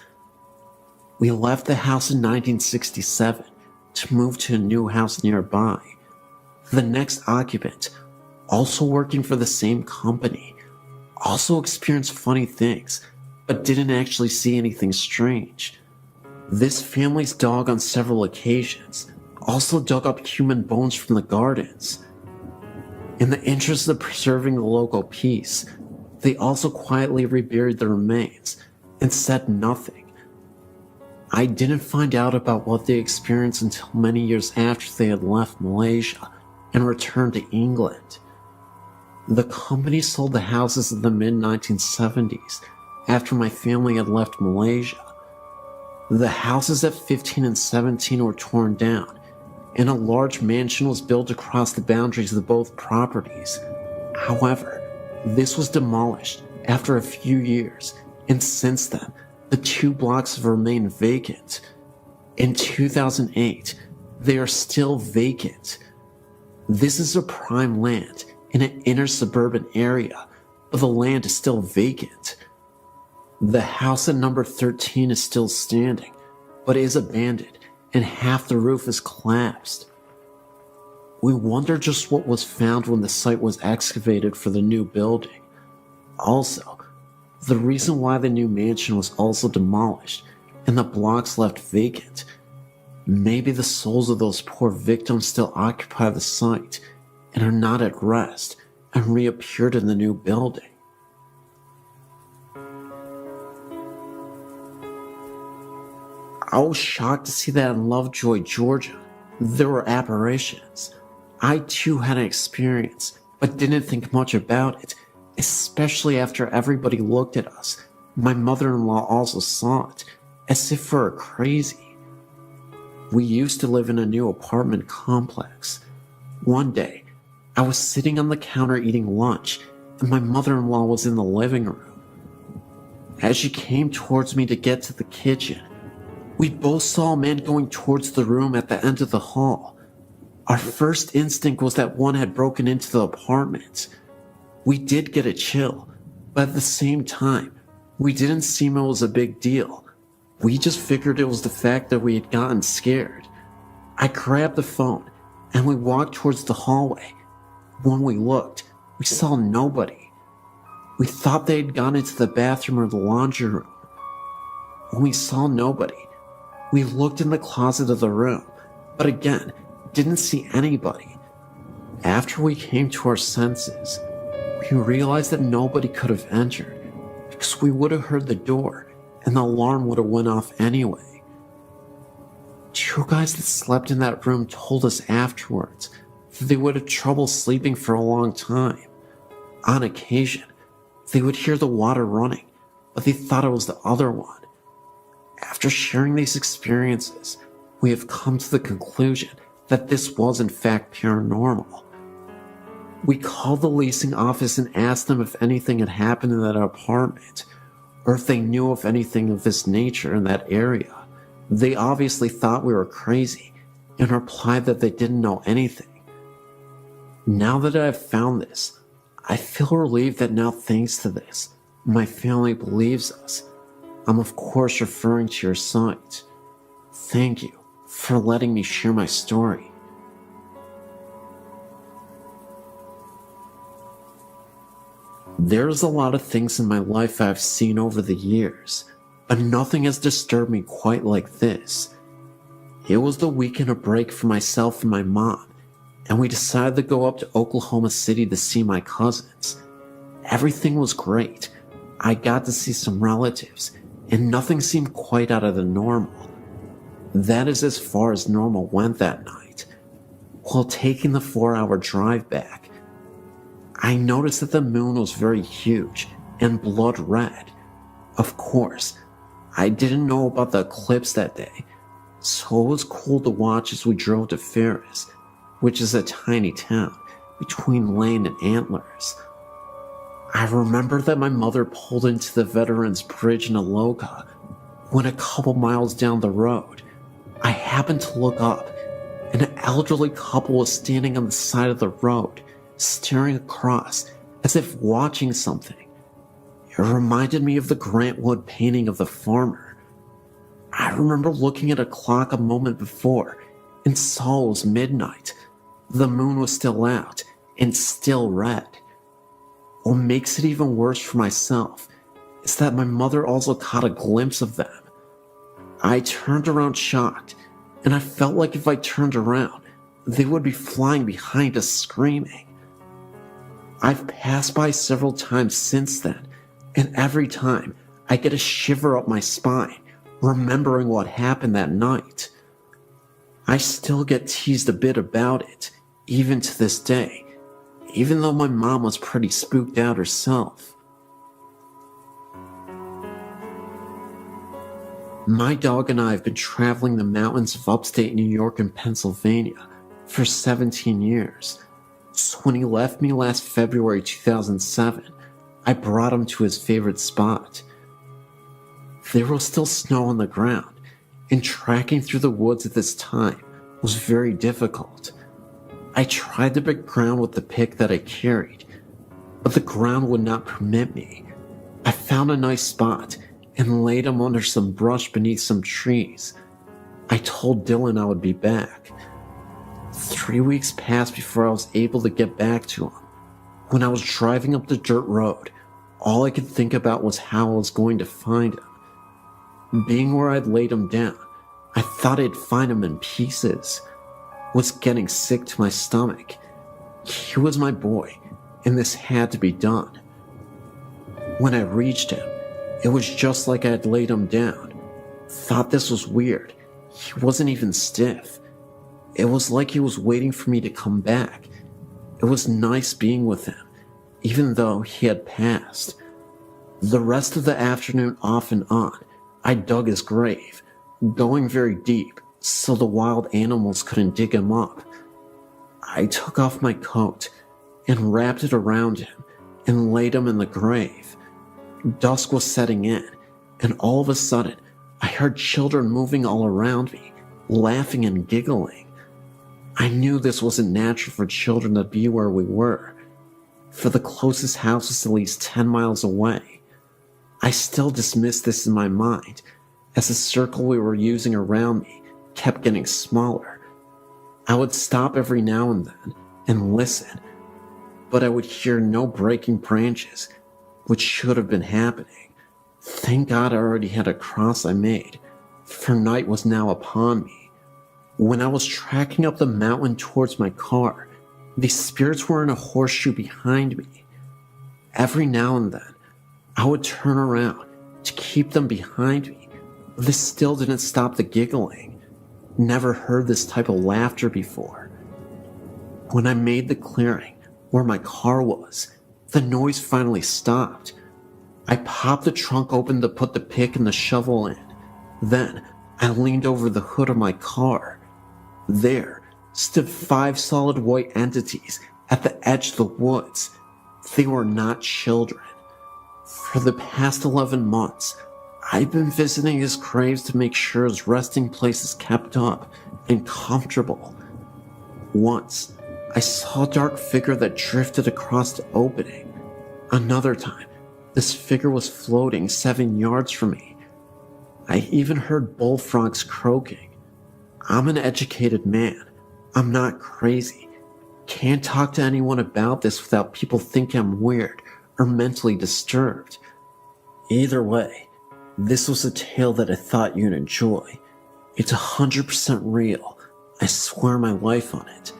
We left the house in 1967 to move to a new house nearby. The next occupant, also working for the same company, also experienced funny things, but didn't actually see anything strange. This family's dog on several occasions also dug up human bones from the gardens. In the interest of preserving the local peace, they also quietly reburied the remains and said nothing. I didn't find out about what they experienced until many years after they had left Malaysia and returned to England. The company sold the houses in the mid-1970s after my family had left Malaysia. The houses at 15 and 17 were torn down, and a large mansion was built across the boundaries of both properties. However, this was demolished after a few years, and since then, the 2 blocks have remained vacant. In 2008, they are still vacant. This is a prime land in an inner suburban area, but the land is still vacant. The house at number 13 is still standing, but is abandoned, and half the roof is collapsed. We wonder just what was found when the site was excavated for the new building. Also, the reason why the new mansion was also demolished and the blocks left vacant. Maybe the souls of those poor victims still occupy the site and are not at rest and reappeared in the new building. I was shocked to see that in Lovejoy, Georgia, there were apparitions. I too had an experience, but didn't think much about it, especially after everybody looked at us. My mother-in-law also saw it, as if we were crazy. We used to live in a new apartment complex. One day, I was sitting on the counter eating lunch, and my mother-in-law was in the living room. As she came towards me to get to the kitchen, we both saw a man going towards the room at the end of the hall. Our first instinct was that one had broken into the apartment. We did get a chill, but at the same time, we didn't seem it was a big deal. We just figured it was the fact that we had gotten scared. I grabbed the phone, and we walked towards the hallway. When we looked, we saw nobody. We thought they had gone into the bathroom or the laundry room. When we saw nobody, we looked in the closet of the room, but again, didn't see anybody. After we came to our senses, we realized that nobody could have entered because we would have heard the door and the alarm would have went off anyway. Two guys that slept in that room told us afterwards that they would have trouble sleeping for a long time. On occasion, they would hear the water running, but they thought it was the other one. After sharing these experiences, we have come to the conclusion that this was in fact paranormal. We called the leasing office and asked them if anything had happened in that apartment, or if they knew of anything of this nature in that area. They obviously thought we were crazy and replied that they didn't know anything. Now that I have found this, I feel relieved that now, thanks to this, my family believes us. I'm of course referring to your site. Thank you for letting me share my story. There's a lot of things in my life I've seen over the years, but nothing has disturbed me quite like this. It was the weekend of break for myself and my mom, and we decided to go up to Oklahoma City to see my cousins. Everything was great. I got to see some relatives, and nothing seemed quite out of the normal. That is as far as normal went that night. While taking the 4-hour drive back, I noticed that the moon was very huge and blood red. Of course, I didn't know about the eclipse that day, so it was cool to watch as we drove to Ferris, which is a tiny town between Lane and Antlers. I remember that my mother pulled into the Veterans Bridge in Aloka when a couple miles down the road, I happened to look up, and an elderly couple was standing on the side of the road, staring across as if watching something. It reminded me of the Grant Wood painting of the farmer. I remember looking at a clock a moment before and saw it was midnight. The moon was still out and still red. What makes it even worse for myself is that my mother also caught a glimpse of them. I turned around shocked, and I felt like if I turned around, they would be flying behind us screaming. I've passed by several times since then, and every time I get a shiver up my spine, remembering what happened that night. I still get teased a bit about it, even to this day, even though my mom was pretty spooked out herself. My dog and I have been traveling the mountains of upstate New York and Pennsylvania for 17 years. So when he left me last February 2007, I brought him to his favorite spot. There was still snow on the ground, and tracking through the woods at this time was very difficult. I tried to break ground with the pick that I carried, but the ground would not permit me. I found a nice spot and laid him under some brush beneath some trees. I told Dylan I would be back. 3 weeks passed before I was able to get back to him. When I was driving up the dirt road, all I could think about was how I was going to find him. Being where I'd laid him down, I thought I'd find him in pieces. Was getting sick to my stomach. He was my boy, and this had to be done. When I reached him, it was just like I had laid him down. Thought this was weird. He wasn't even stiff. It was like he was waiting for me to come back. It was nice being with him, even though he had passed. The rest of the afternoon off and on, I dug his grave, going very deep so the wild animals couldn't dig him up. I took off my coat and wrapped it around him and laid him in the grave. Dusk was setting in, and all of a sudden, I heard children moving all around me, laughing and giggling. I knew this wasn't natural for children to be where we were, for the closest house was at least 10 miles away. I still dismissed this in my mind, as the circle we were using around me kept getting smaller. I would stop every now and then and listen, but I would hear no breaking branches, which should have been happening. Thank God I already had a cross I made, for night was now upon me. When I was tracking up the mountain towards my car, these spirits were in a horseshoe behind me. Every now and then, I would turn around to keep them behind me. This still didn't stop the giggling. Never heard this type of laughter before. When I made the clearing where my car was, the noise finally stopped. I popped the trunk open to put the pick and the shovel in. Then I leaned over the hood of my car. There stood 5 solid white entities at the edge of the woods. They were not children. For the past 11 months, I've been visiting his graves to make sure his resting place is kept up and comfortable. Once, I saw a dark figure that drifted across the opening. Another time, this figure was floating 7 yards from me. I even heard bullfrogs croaking. I'm an educated man. I'm not crazy. Can't talk to anyone about this without people thinking I'm weird or mentally disturbed. Either way, this was a tale that I thought you'd enjoy. It's 100% real. I swear my life on it.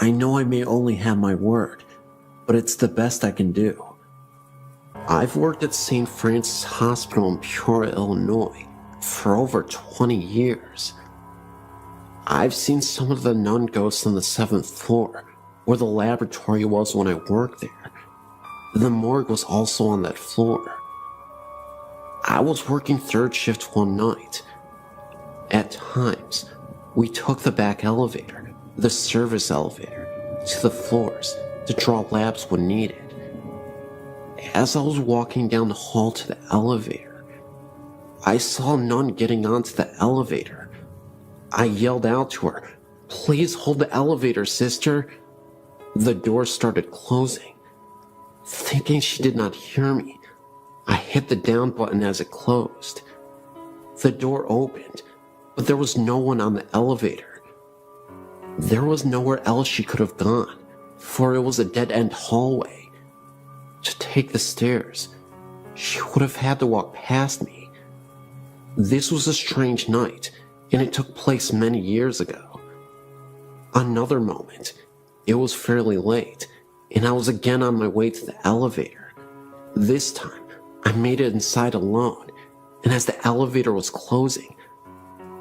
I know I may only have my word, but it's the best I can do. I've worked at St. Francis Hospital in Peoria, Illinois for over 20 years. I've seen some of the nun ghosts on the 7th floor, where the laboratory was when I worked there. The morgue was also on that floor. I was working 3rd shift one night. At times, we took the back elevator, the service elevator, to the floors to draw labs when needed. As I was walking down the hall to the elevator, I saw a nun getting onto the elevator. I yelled out to her, "Please hold the elevator, sister." The door started closing. Thinking she did not hear me, I hit the down button as it closed. The door opened, but there was no one on the elevator. There was nowhere else she could have gone, for it was a dead-end hallway. To take the stairs, she would have had to walk past me. This was a strange night, and it took place many years ago. Another moment, it was fairly late, and I was again on my way to the elevator. This time, I made it inside alone, and as the elevator was closing,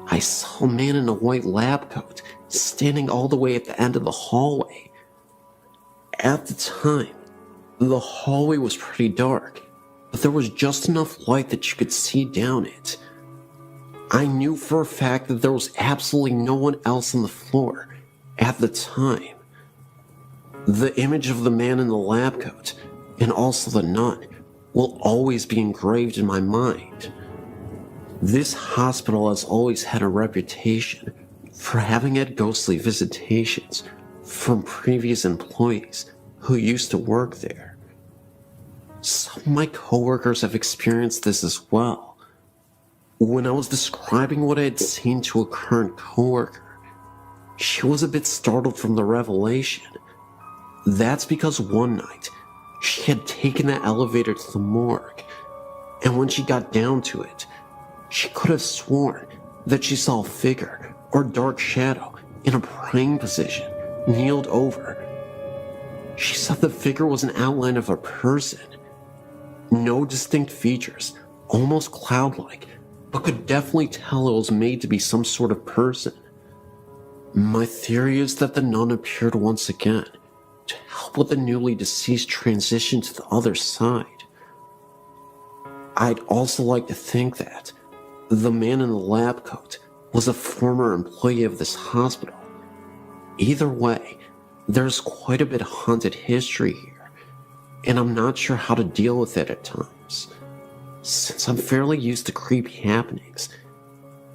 I saw a man in a white lab coat standing all the way at the end of the hallway. At the time, the hallway was pretty dark, but there was just enough light that you could see down it. I knew for a fact that there was absolutely no one else on the floor at the time. The image of the man in the lab coat, and also the nun, will always be engraved in my mind. This hospital has always had a reputation for having had ghostly visitations from previous employees who used to work there. Some of my coworkers have experienced this as well. When I was describing what I had seen to a current coworker, she was a bit startled from the revelation. That's because one night, she had taken the elevator to the morgue, and when she got down to it, she could have sworn that she saw a figure or dark shadow in a praying position, kneeled over. She said the figure was an outline of a person. No distinct features, almost cloud-like, but could definitely tell it was made to be some sort of person. My theory is that the nun appeared once again to help with the newly deceased transition to the other side. I'd also like to think that the man in the lab coat was a former employee of this hospital. Either way, there's quite a bit of haunted history here, and I'm not sure how to deal with it at times. Since I'm fairly used to creepy happenings,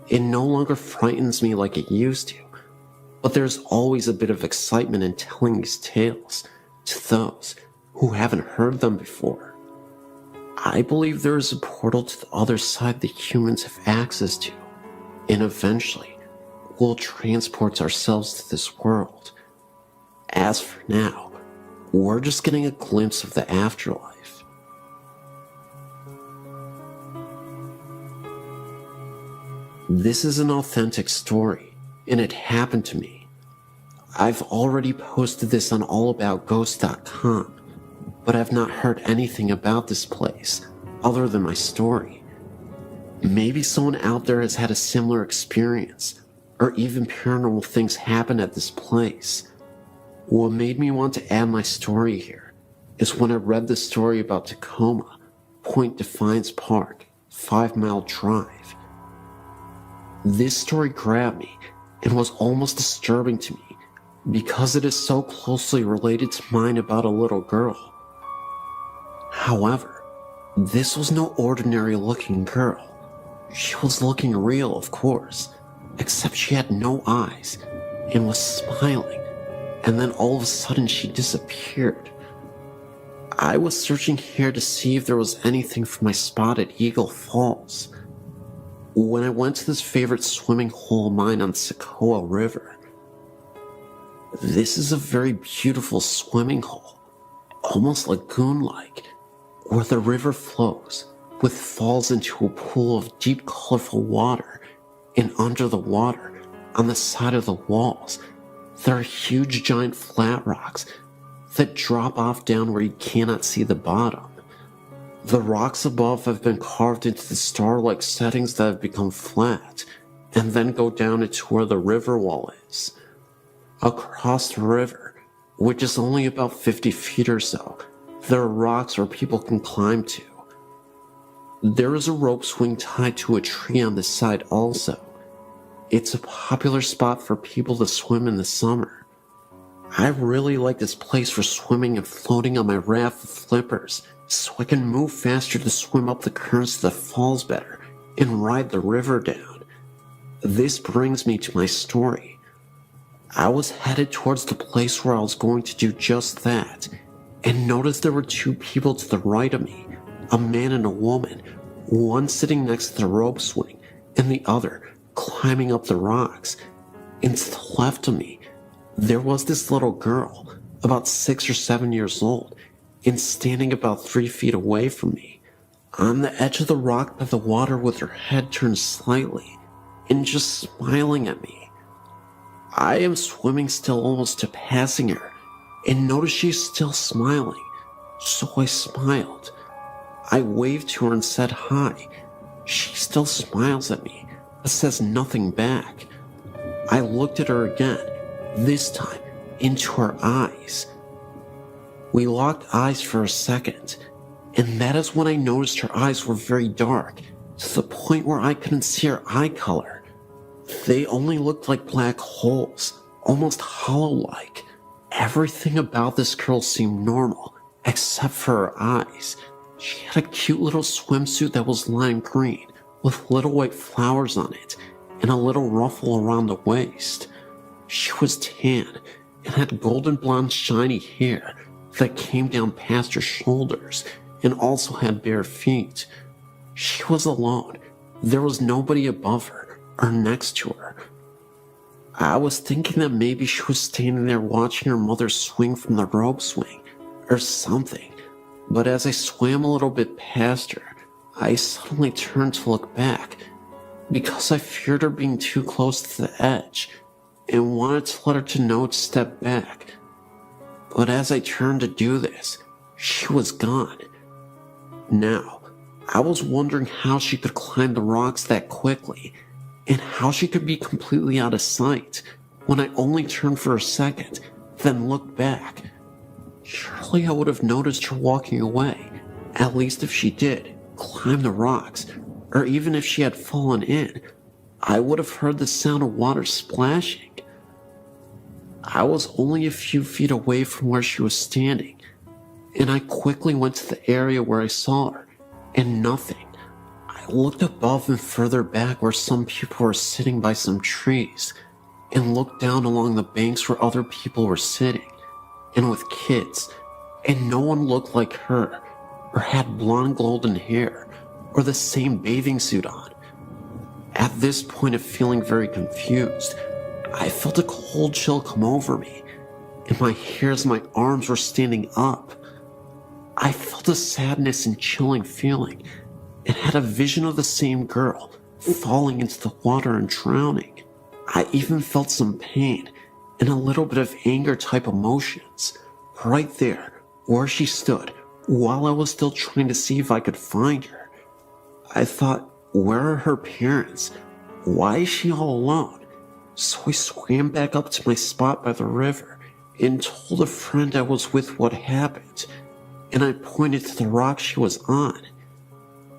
it no longer frightens me like it used to, but there's always a bit of excitement in telling these tales to those who haven't heard them before. I believe there is a portal to the other side that humans have access to, and eventually we'll transport ourselves to this world. As for now, we're just getting a glimpse of the afterlife. This is an authentic story, and it happened to me. I've already posted this on allaboutghosts.com, but I've not heard anything about this place other than my story. Maybe someone out there has had a similar experience, or even paranormal things happen at this place. What made me want to add my story here is when I read the story about Tacoma, Point Defiance Park, 5 Mile Drive. This story grabbed me and was almost disturbing to me because it is so closely related to mine about a little girl. However, this was no ordinary looking girl. She was looking real, of course, except she had no eyes and was smiling, and then all of a sudden she disappeared. I was searching here to see if there was anything from my spot at Eagle Falls. When I went to this favorite swimming hole of mine on Sequoia River. This is a very beautiful swimming hole, almost lagoon-like, where the river flows, which falls into a pool of deep colorful water, and under the water, on the side of the walls, there are huge giant flat rocks that drop off down where you cannot see the bottom. The rocks above have been carved into the star-like settings that have become flat, and then go down into where the river wall is. Across the river, which is only about 50 feet or so, there are rocks where people can climb to. There is a rope swing tied to a tree on this side also. It's a popular spot for people to swim in the summer. I really like this place for swimming and floating on my raft with flippers, so I can move faster to swim up the currents of the falls better and ride the river down. This brings me to my story. I was headed towards the place where I was going to do just that, and noticed there were two people to the right of me, a man and a woman, one sitting next to the rope swing, and the other climbing up the rocks. And to the left of me, there was this little girl, about 6 or 7 years old, and standing about 3 feet away from me, on the edge of the rock by the water with her head turned slightly, and just smiling at me. I am swimming still almost to passing her, and notice she's still smiling, so I smiled. I waved to her and said hi. She still smiles at me, but says nothing back. I looked at her again, this time into her eyes. We locked eyes for a second, and that is when I noticed her eyes were very dark, to the point where I couldn't see her eye color. They only looked like black holes, almost hollow-like. Everything about this girl seemed normal, except for her eyes. She had a cute little swimsuit that was lime green, with little white flowers on it, and a little ruffle around the waist. She was tan, and had golden blonde shiny hair that came down past her shoulders, and also had bare feet. She was alone. There was nobody above her or next to her. I was thinking that maybe she was standing there watching her mother swing from the rope swing or something, but as I swam a little bit past her, I suddenly turned to look back because I feared her being too close to the edge and wanted to let her to know to step back. But as I turned to do this, she was gone. Now, I was wondering how she could climb the rocks that quickly and how she could be completely out of sight when I only turned for a second, then looked back. Surely I would have noticed her walking away, at least if she did climb the rocks, or even if she had fallen in, I would have heard the sound of water splashing. I was only a few feet away from where she was standing, and I quickly went to the area where I saw her, and nothing. I looked above and further back where some people were sitting by some trees, and looked down along the banks where other people were sitting, and with kids, and no one looked like her, or had blonde golden hair, or the same bathing suit on. At this point of feeling very confused, I felt a cold chill come over me, and my hairs and my arms were standing up. I felt a sadness and chilling feeling, and had a vision of the same girl falling into the water and drowning. I even felt some pain and a little bit of anger type emotions right there where she stood while I was still trying to see if I could find her. I thought, where are her parents? Why is she all alone? So I swam back up to my spot by the river and told a friend I was with what happened, and I pointed to the rock she was on.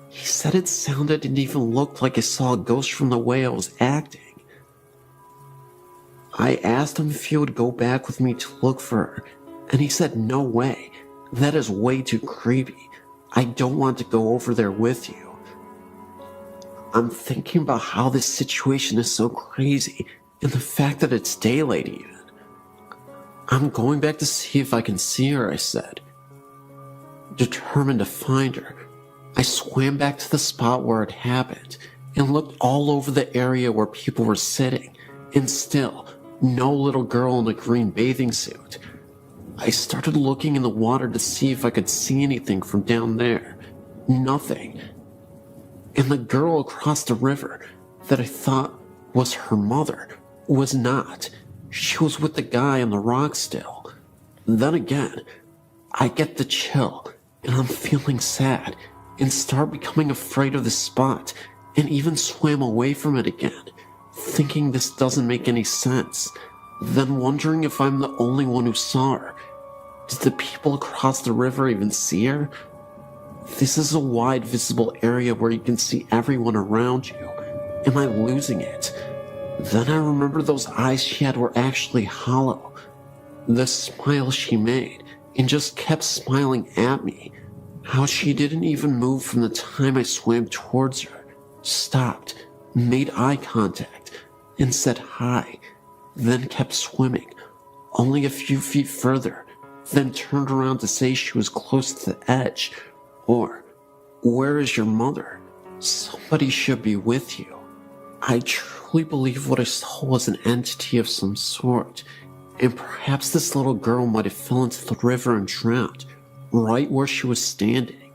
He said it sounded and even looked like I saw a ghost from the way I was acting. I asked him if he would go back with me to look for her, and he said no way. That is way too creepy. I don't want to go over there with you. I'm thinking about how this situation is so crazy, and the fact that it's daylight even. I'm going back to see if I can see her, I said. Determined to find her, I swam back to the spot where it happened and looked all over the area where people were sitting, and still, no little girl in a green bathing suit. I started looking in the water to see if I could see anything from down there. Nothing. And the girl across the river that I thought was her mother was not. She was with the guy on the rock still. Then again, I get the chill, and I'm feeling sad, and start becoming afraid of the spot, and even swam away from it again, thinking this doesn't make any sense, then wondering if I'm the only one who saw her. Did the people across the river even see her? This is a wide visible area where you can see everyone around you. Am I losing it? Then I remember those eyes she had were actually hollow. The smile she made, and just kept smiling at me. How she didn't even move from the time I swam towards her, stopped, made eye contact, and said hi, then kept swimming, only a few feet further, then turned around to say she was close to the edge, or, where is your mother? Somebody should be with you. I truly believe what I saw was an entity of some sort, and perhaps this little girl might have fell into the river and drowned, right where she was standing.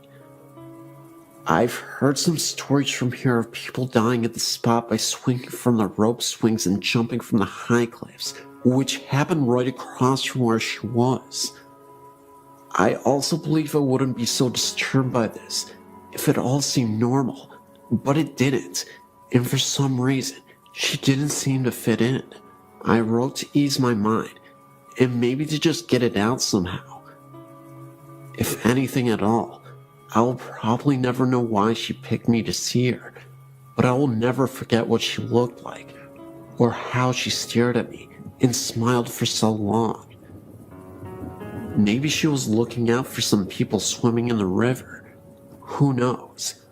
I've heard some stories from here of people dying at the spot by swinging from the rope swings and jumping from the high cliffs, which happened right across from where she was. I also believe I wouldn't be so disturbed by this if it all seemed normal, but it didn't, and for some reason, she didn't seem to fit in. I wrote to ease my mind, and maybe to just get it out somehow. If anything at all, I will probably never know why she picked me to see her, but I will never forget what she looked like, or how she stared at me and smiled for so long. Maybe she was looking out for some people swimming in the river. Who knows?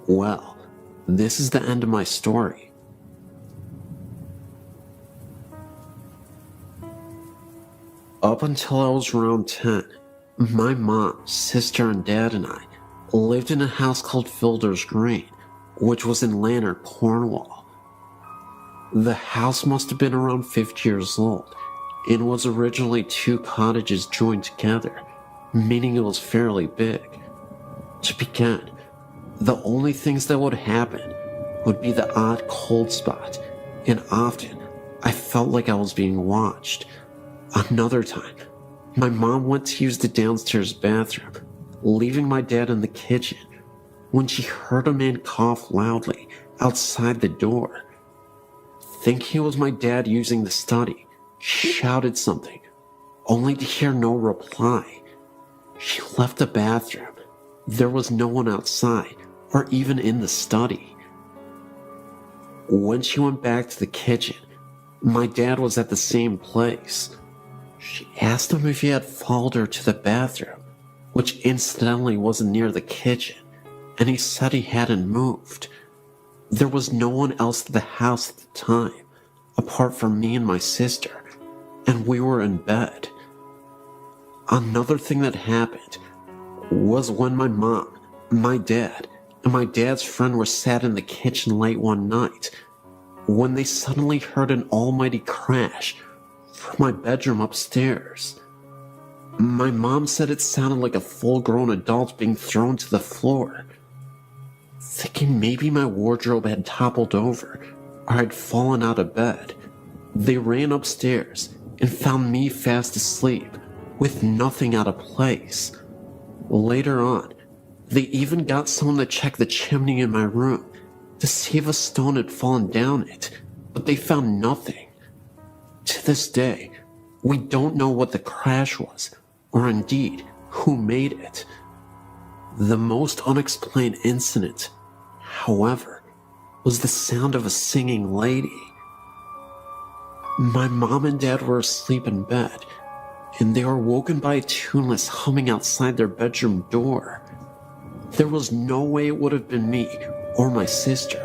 Well, this is the end of my story. Up until I was around 10, My mom, sister, and dad and I lived in a house called Fielder's Green, which was in Lanark, Cornwall. The house must have been around 50 years old and was originally 2 cottages joined together, meaning it was fairly big. To begin, the only things that would happen would be the odd cold spot, and often I felt like I was being watched. Another time, my mom went to use the downstairs bathroom, leaving my dad in the kitchen, when she heard a man cough loudly outside the door. Thinking it was my dad using the study, she shouted something, only to hear no reply. She left the bathroom. There was no one outside or even in the study. When she went back to the kitchen, my dad was at the same place. She asked him if he had followed her to the bathroom, which incidentally wasn't near the kitchen, and he said he hadn't moved. There was no one else at the house at the time, apart from me and my sister, and we were in bed. Another thing that happened was when my mom, my dad, and my dad's friend were sat in the kitchen late one night, when they suddenly heard an almighty crash from my bedroom upstairs. My mom said it sounded like a full-grown adult being thrown to the floor. Thinking maybe my wardrobe had toppled over or I'd fallen out of bed, they ran upstairs and found me fast asleep with nothing out of place. Later on, they even got someone to check the chimney in my room to see if a stone had fallen down it, but they found nothing. To this day, we don't know what the crash was, or indeed who made it. The most unexplained incident, however, was the sound of a singing lady. My mom and dad were asleep in bed, and they were woken by a tuneless humming outside their bedroom door. There was no way it would have been me or my sister,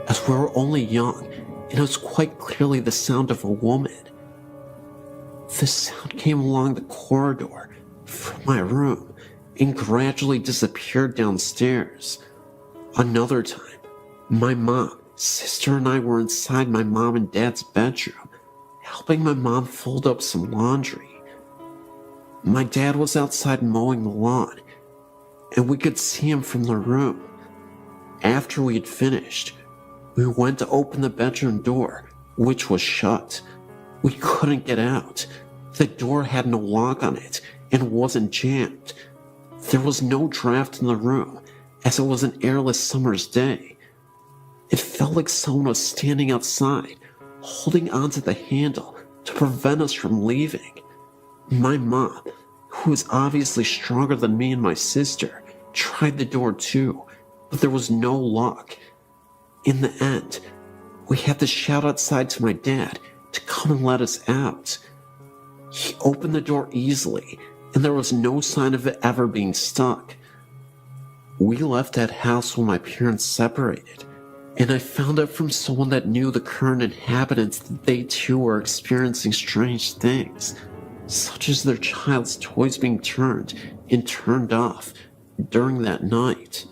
as we were only young, and it was quite clearly the sound of a woman. The sound came along the corridor from my room and gradually disappeared downstairs. Another time, my mom, sister, and I were inside my mom and dad's bedroom, helping my mom fold up some laundry. My dad was outside mowing the lawn, and we could see him from the room. After we had finished, we went to open the bedroom door, which was shut. We couldn't get out. The door had no lock on it and wasn't jammed. There was no draft in the room, as it was an airless summer's day. It felt like someone was standing outside, holding onto the handle to prevent us from leaving. My mom, who was obviously stronger than me and my sister, tried the door too, but there was no lock. In the end, we had to shout outside to my dad to come and let us out. He opened the door easily, and there was no sign of it ever being stuck. We left that house when my parents separated, and I found out from someone that knew the current inhabitants that they too were experiencing strange things, such as their child's toys being turned and turned off during that night.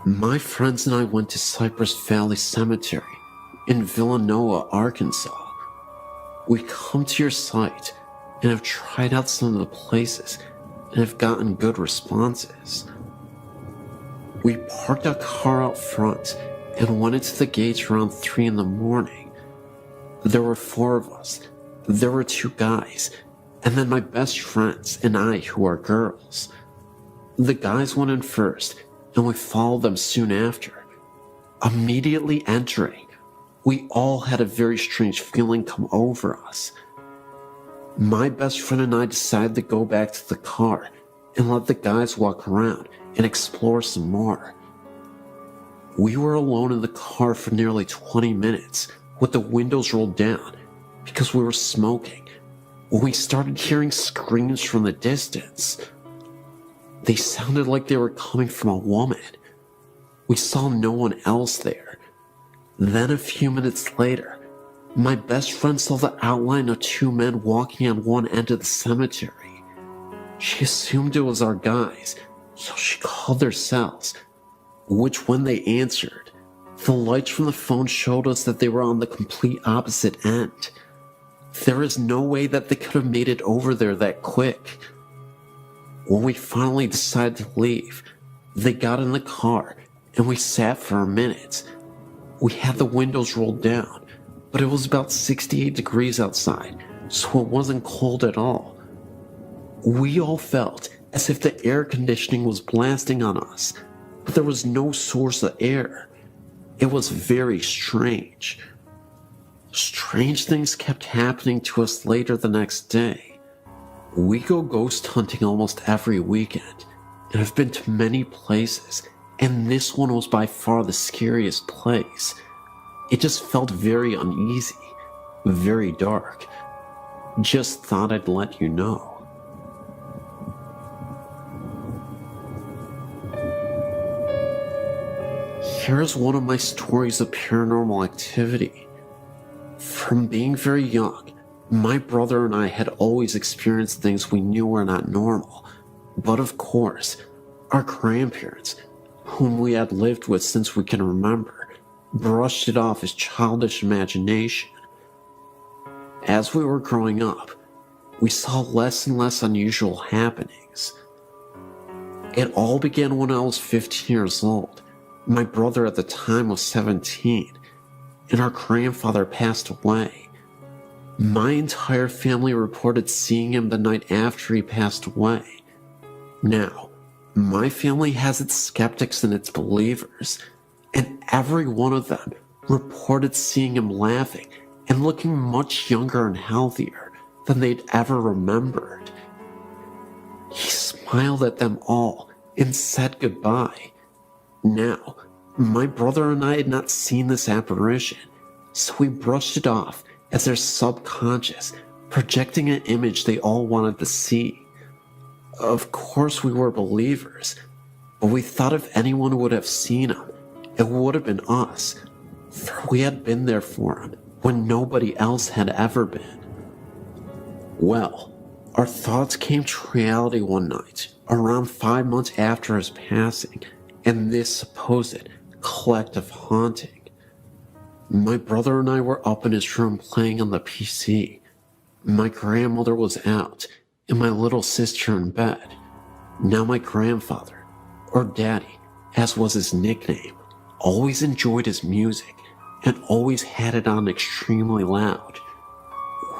My friends and I went to Cypress Valley Cemetery in Villanova, Arkansas. We come to your site and have tried out some of the places and have gotten good responses. We parked our car out front and went into the gates around 3 in the morning. There were 4 of us. There were 2 guys, and then my best friends and I, who are girls. The guys went in first, and we followed them soon after. Immediately entering, we all had a very strange feeling come over us. My best friend and I decided to go back to the car and let the guys walk around and explore some more. We were alone in the car for nearly 20 minutes with the windows rolled down because we were smoking when we started hearing screams from the distance. They sounded like they were coming from a woman. We saw no one else there. Then a few minutes later, My best friend saw the outline of two men walking on one end of the cemetery. She assumed it was our guys, so she called their cells, which when they answered, the lights from the phone showed us that they were on the complete opposite end. There is no way that they could have made it over there that quick. When we finally decided to leave, they got in the car and we sat for a minute. We had the windows rolled down, but it was about 68 degrees outside, so it wasn't cold at all. We all felt as if the air conditioning was blasting on us, but there was no source of air. It was very strange. Strange things kept happening to us later the next day. We go ghost hunting almost every weekend, and I've been to many places, and this one was by far the scariest place. It just felt very uneasy, very dark. Just thought I'd let you know. Here's one of my stories of paranormal activity. From being very young, my brother and I had always experienced things we knew were not normal. But of course, our grandparents, whom we had lived with since we can remember, brushed it off as childish imagination. As we were growing up, we saw less and less unusual happenings. It all began when I was 15 years old. My brother at the time was 17, and our grandfather passed away. My entire family reported seeing him the night after he passed away. Now, my family has its skeptics and its believers, and every one of them reported seeing him laughing and looking much younger and healthier than they'd ever remembered. He smiled at them all and said goodbye. Now, my brother and I had not seen this apparition, so we brushed it off as their subconscious projecting an image they all wanted to see. Of course we were believers, but we thought if anyone would have seen him, it would have been us, for we had been there for him when nobody else had ever been. Well, our thoughts came to reality one night, around 5 months after his passing, and this supposed collective haunting. My brother and I were up in his room playing on the PC. My grandmother was out, and my little sister in bed. Now my grandfather, or Daddy, as was his nickname, always enjoyed his music and always had it on extremely loud.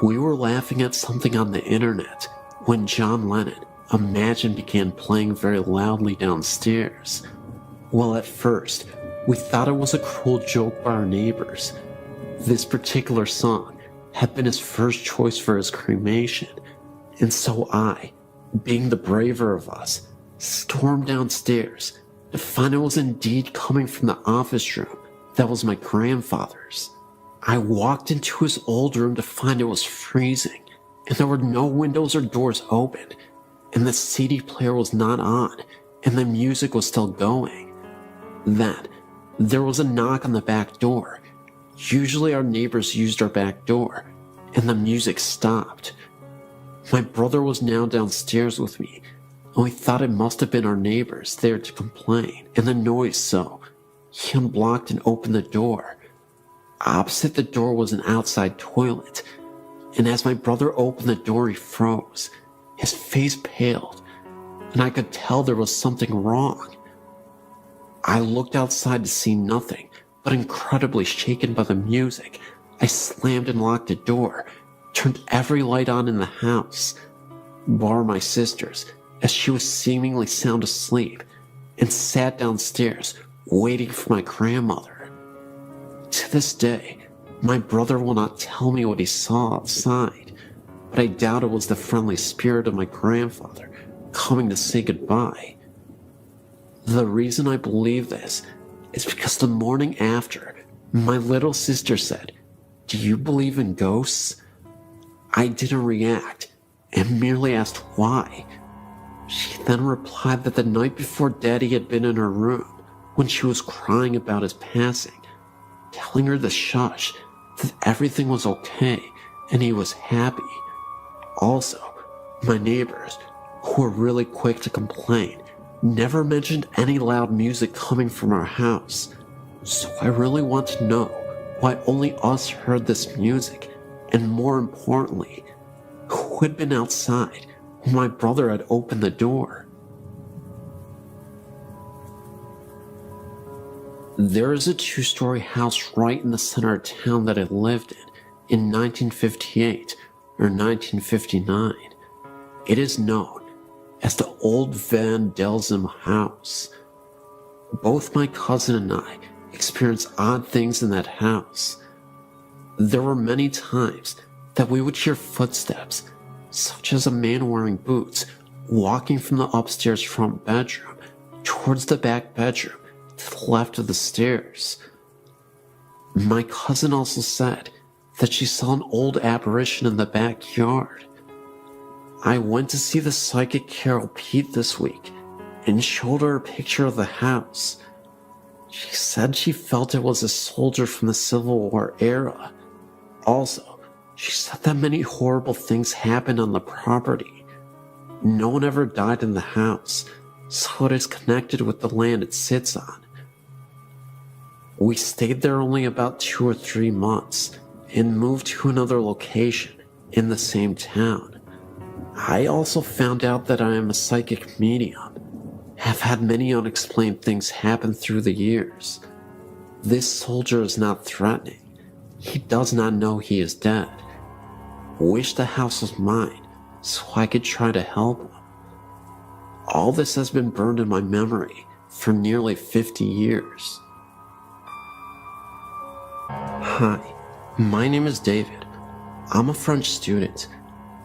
We were laughing at something on the internet when John Lennon, Imagine, began playing very loudly downstairs. Well, at first, we thought it was a cruel joke by our neighbors. This particular song had been his first choice for his cremation, and so I, being the braver of us, stormed downstairs to find it was indeed coming from the office room that was my grandfather's. I walked into his old room to find it was freezing, and there were no windows or doors open, and the CD player was not on, and the music was still going. Then, there was a knock on the back door. Usually our neighbors used our back door, and the music stopped. My brother was now downstairs with me, and we thought it must have been our neighbors there to complain, and the noise, so he unblocked and opened the door. Opposite the door was an outside toilet, and as my brother opened the door, he froze. His face paled, and I could tell there was something wrong. I looked outside to see nothing, but incredibly shaken by the music, I slammed and locked the door, turned every light on in the house, bar my sister's, as she was seemingly sound asleep, and sat downstairs, waiting for my grandmother. To this day, my brother will not tell me what he saw outside, but I doubt it was the friendly spirit of my grandfather coming to say goodbye. The reason I believe this is because the morning after, my little sister said, "Do you believe in ghosts?" I didn't react and merely asked why. She then replied that the night before Daddy had been in her room when she was crying about his passing, telling her to shush that everything was okay and he was happy. Also, my neighbors, who were really quick to complain, never mentioned any loud music coming from our house. So I really want to know why only us heard this music, and more importantly, who had been outside when my brother had opened the door. There is a 2-story house right in the center of town that I lived in 1958 or 1959. It is known as the Old Van Delzum House. Both my cousin and I experienced odd things in that house. There were many times that we would hear footsteps, such as a man wearing boots walking from the upstairs front bedroom towards the back bedroom to the left of the stairs. My cousin also said that she saw an old apparition in the backyard. I went to see the psychic Carol Pete this week and showed her a picture of the house. She said she felt it was a soldier from the Civil War era. Also, she said that many horrible things happened on the property. No one ever died in the house, so it is connected with the land it sits on. We stayed there only about 2 or 3 months and moved to another location in the same town. I also found out that I am a psychic medium. Have had many unexplained things happen through the years. This soldier is not threatening. He does not know he is dead. Wish the house was mine so I could try to help him. All this has been burned in my memory for nearly 50 years. Hi, my name is David. I'm a French student,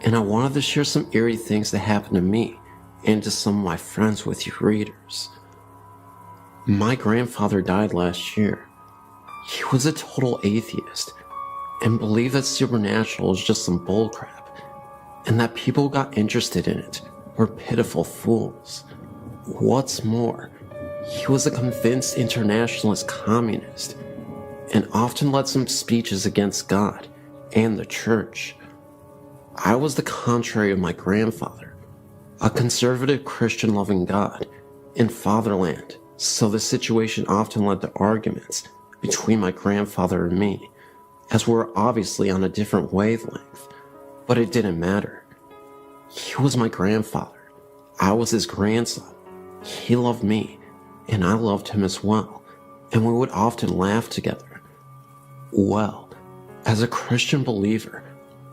and I wanted to share some eerie things that happened to me and to some of my friends with you readers. My grandfather died last year. He was a total atheist and believed that supernatural was just some bullcrap, and that people who got interested in it were pitiful fools. What's more, he was a convinced internationalist communist and often led some speeches against God and the church. I was the contrary of my grandfather, a conservative Christian loving God and fatherland, so the situation often led to arguments between my grandfather and me, as we're obviously on a different wavelength, but it didn't matter. He was my grandfather. I was his grandson. He loved me, and I loved him as well, and we would often laugh together. Well, as a Christian believer,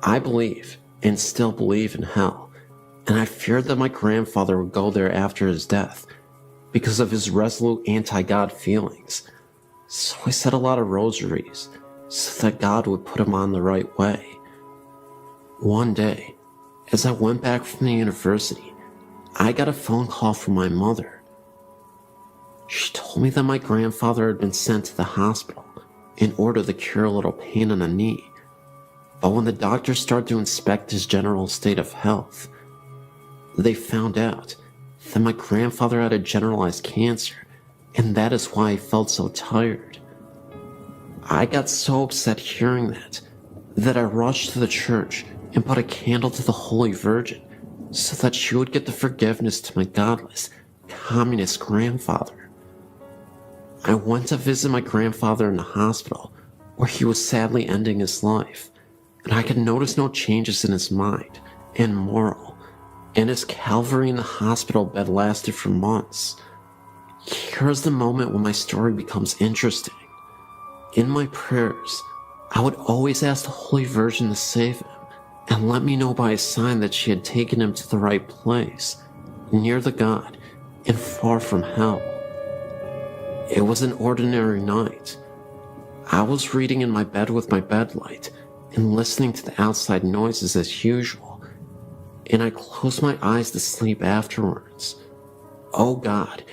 I believe and still believe in hell, and I feared that my grandfather would go there after his death because of his resolute anti-God feelings. So I said a lot of rosaries so that God would put him on the right way. One day, as I went back from the university, I got a phone call from my mother. She told me that my grandfather had been sent to the hospital in order to cure a little pain in the knee. But when the doctors started to inspect his general state of health, they found out that my grandfather had a generalized cancer, and that is why he felt so tired. I got so upset hearing that I rushed to the church and put a candle to the Holy Virgin so that she would get the forgiveness to my godless, communist grandfather. I went to visit my grandfather in the hospital, where he was sadly ending his life, and I could notice no changes in his mind and moral, and his Calvary in the hospital bed lasted for months. Here's the moment when my story becomes interesting. In my prayers, I would always ask the Holy Virgin to save him and let me know by a sign that she had taken him to the right place, near the God and far from hell. It was an ordinary night. I was reading in my bed with my bedlight and listening to the outside noises as usual, and I closed my eyes to sleep afterwards. Oh God,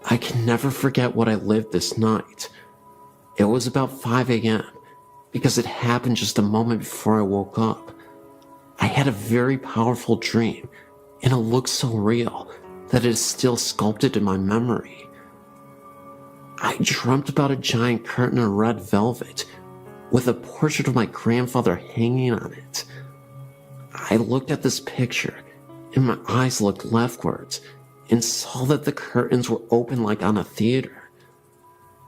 I can never forget what I lived this night. It was about 5 a.m. because it happened just a moment before I woke up. I had a very powerful dream, and it looked so real that it is still sculpted in my memory. I dreamt about a giant curtain of red velvet with a portrait of my grandfather hanging on it. I looked at this picture, and my eyes looked leftwards and saw that the curtains were open like on a theater.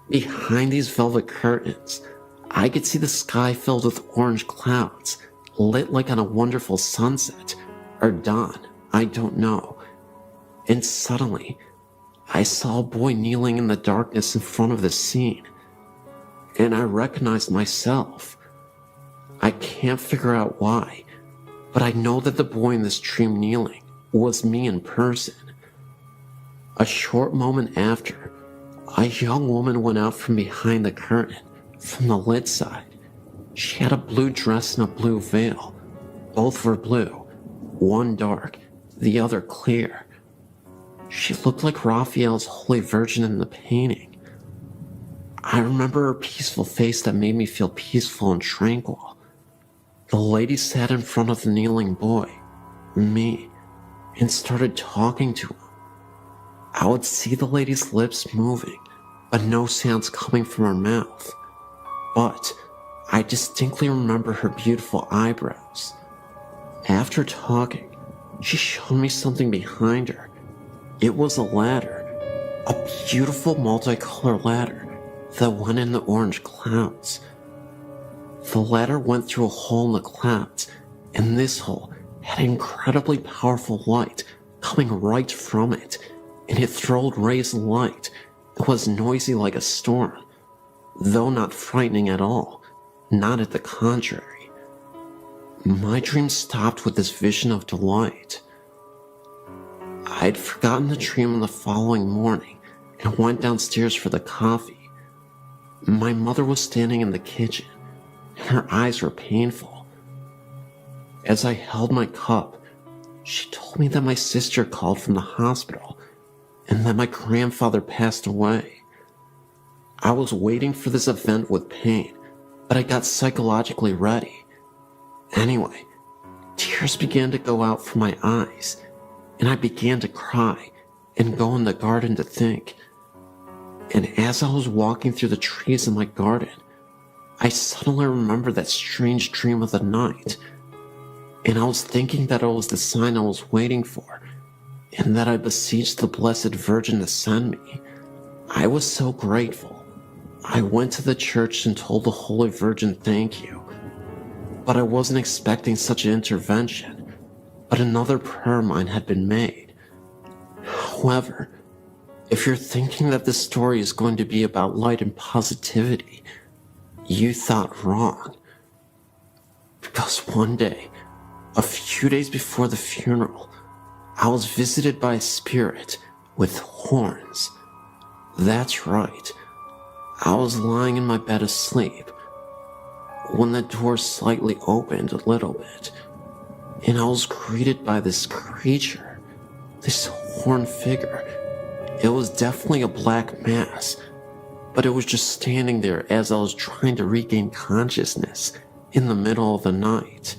Behind these velvet curtains, I could see the sky filled with orange clouds, lit like on a wonderful sunset, or dawn, I don't know. And suddenly, I saw a boy kneeling in the darkness in front of the scene, and I recognized myself. I can't figure out why, but I know that the boy in this dream kneeling was me in person. A short moment after, a young woman went out from behind the curtain, from the lit side. She had a blue dress and a blue veil. Both were blue, one dark, the other clear. She looked like Raphael's Holy Virgin in the painting. I remember her peaceful face that made me feel peaceful and tranquil. The lady sat in front of the kneeling boy, me, and started talking to him. I would see the lady's lips moving, but no sounds coming from her mouth. But I distinctly remember her beautiful eyebrows. After talking, she showed me something behind her. It was a ladder, a beautiful multicolored ladder that went in the orange clouds. The ladder went through a hole in the clouds, and this hole had incredibly powerful light coming right from it, and it throwed rays of light. It was noisy like a storm, though not frightening at all, not at the contrary. My dream stopped with this vision of delight. I'd forgotten the dream on the following morning and went downstairs for the coffee. My mother was standing in the kitchen, and her eyes were painful. As I held my cup, she told me that my sister called from the hospital and that my grandfather passed away. I was waiting for this event with pain, but I got psychologically ready. Anyway, tears began to go out from my eyes, and I began to cry and go in the garden to think. And as I was walking through the trees in my garden, I suddenly remembered that strange dream of the night, and I was thinking that it was the sign I was waiting for, and that I beseeched the Blessed Virgin to send me. I was so grateful. I went to the church and told the Holy Virgin thank you. But I wasn't expecting such an intervention, but another prayer of mine had been made. However, if you're thinking that this story is going to be about light and positivity, you thought wrong. Because one day, a few days before the funeral, I was visited by a spirit with horns. That's right. I was lying in my bed asleep when the door slightly opened a little bit, and I was greeted by this creature, this horned figure. It was definitely a black mass, but it was just standing there as I was trying to regain consciousness in the middle of the night.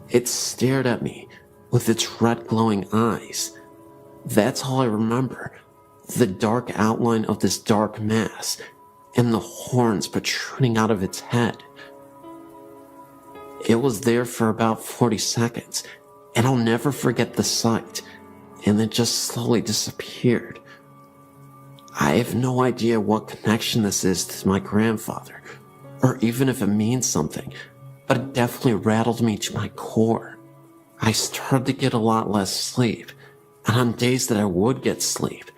It stared at me with its red glowing eyes. That's all I remember, the dark outline of this dark mass and the horns protruding out of its head. It was there for about 40 seconds, and I'll never forget the sight, and it just slowly disappeared. I have no idea what connection this is to my grandfather, or even if it means something, but it definitely rattled me to my core. I started to get a lot less sleep, and on days that I would get sleep,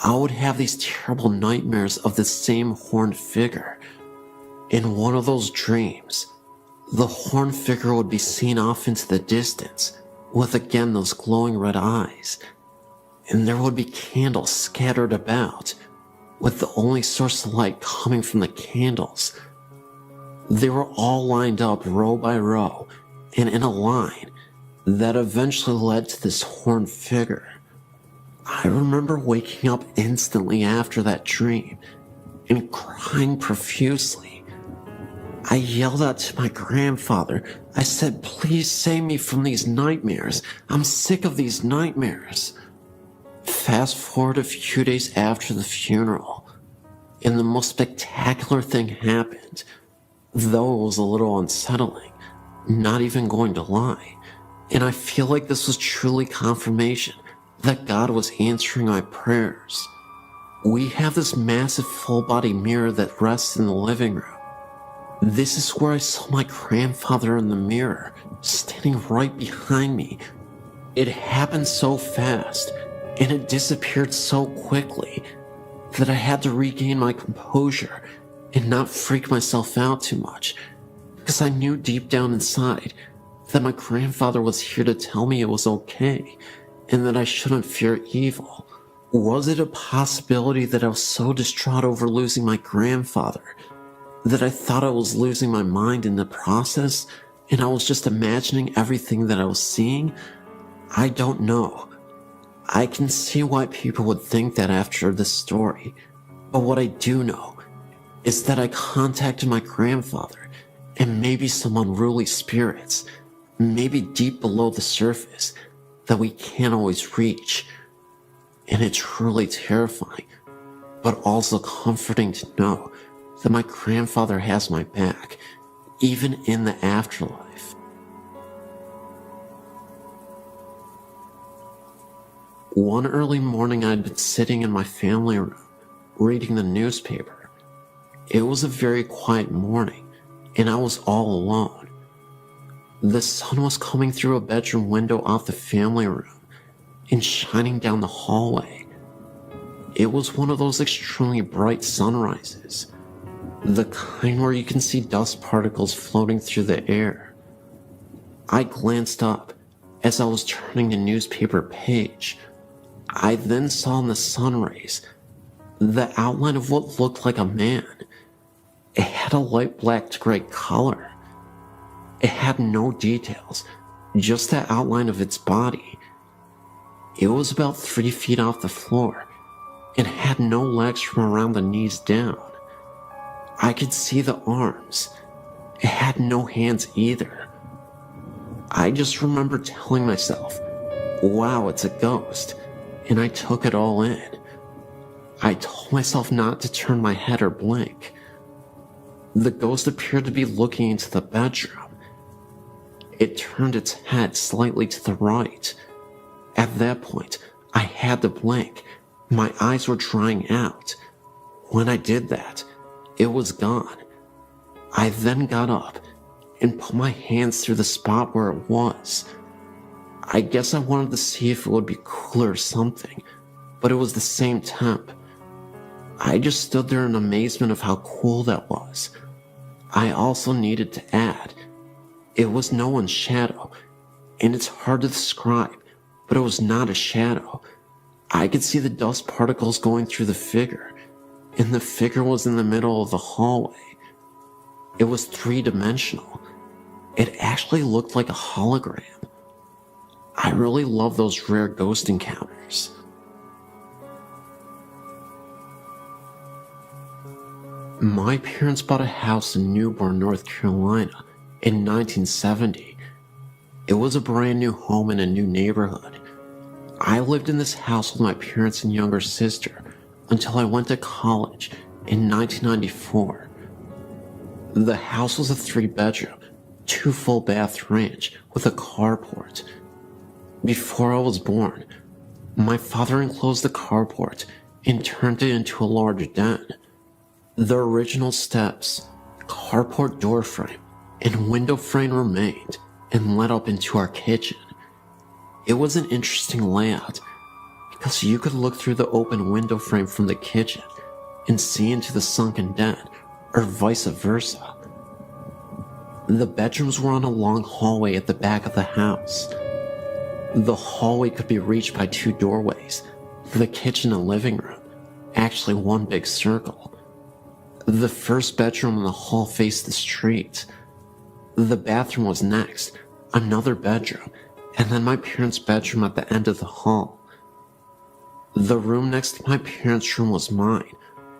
I would have these terrible nightmares of the same horned figure. In one of those dreams, the horned figure would be seen off into the distance, with again those glowing red eyes, and there would be candles scattered about, with the only source of light coming from the candles. They were all lined up row by row, and in a line that eventually led to this horned figure. I remember waking up instantly after that dream and crying profusely. I yelled out to my grandfather. I said, "Please save me from these nightmares. I'm sick of these nightmares." Fast forward a few days after the funeral, and the most spectacular thing happened. though it was a little unsettling, not even going to lie. And I feel like this was truly confirmation that God was answering my prayers. We have this massive full-body mirror that rests in the living room. This is where I saw my grandfather in the mirror, standing right behind me. It happened so fast, and it disappeared so quickly, that I had to regain my composure and not freak myself out too much, because I knew deep down inside that my grandfather was here to tell me it was okay, and that I shouldn't fear evil. Was it a possibility that I was so distraught over losing my grandfather that I thought I was losing my mind in the process, and I was just imagining everything that I was seeing? I don't know. I can see why people would think that after this story, but what I do know is that I contacted my grandfather and maybe some unruly spirits, maybe deep below the surface, that we can't always reach. And it's truly terrifying, but also comforting to know that my grandfather has my back, even in the afterlife. One early morning, I'd been sitting in my family room, reading the newspaper. It was a very quiet morning, and I was all alone. The sun was coming through a bedroom window off the family room and shining down the hallway. It was one of those extremely bright sunrises, the kind where you can see dust particles floating through the air. I glanced up as I was turning the newspaper page. I then saw in the sun rays the outline of what looked like a man. It had a light black to gray color. It had no details, just the outline of its body. It was about 3 feet off the floor and had no legs from around the knees down. I could see the arms. It had no hands either. I just remember telling myself, wow, it's a ghost, and I took it all in. I told myself not to turn my head or blink. The ghost appeared to be looking into the bedroom. It turned its head slightly to the right. At that point, I had to blink. My eyes were drying out. When I did that, it was gone. I then got up and put my hands through the spot where it was. I guess I wanted to see if it would be cool or something, but it was the same temp. I just stood there in amazement of how cool that was. I also needed to add, it was no one's shadow, and it's hard to describe, but it was not a shadow. I could see the dust particles going through the figure, and the figure was in the middle of the hallway. It was 3-dimensional. It actually looked like a hologram. I really love those rare ghost encounters. My parents bought a house in Newborn, North Carolina in 1970. It was a brand new home in a new neighborhood. I lived in this house with my parents and younger sister until I went to college in 1994. The house was a 3-bedroom, 2 full bath ranch with a carport. Before I was born, my father enclosed the carport and turned it into a large den. The original steps, carport door frame, and window frame remained and led up into our kitchen. It was an interesting layout because you could look through the open window frame from the kitchen and see into the sunken den, or vice versa. The bedrooms were on a long hallway at the back of the house. The hallway could be reached by 2 doorways, the kitchen and living room, actually one big circle. The first bedroom in the hall faced the street. The bathroom was next, another bedroom, and then my parents' bedroom at the end of the hall. The room next to my parents' room was mine.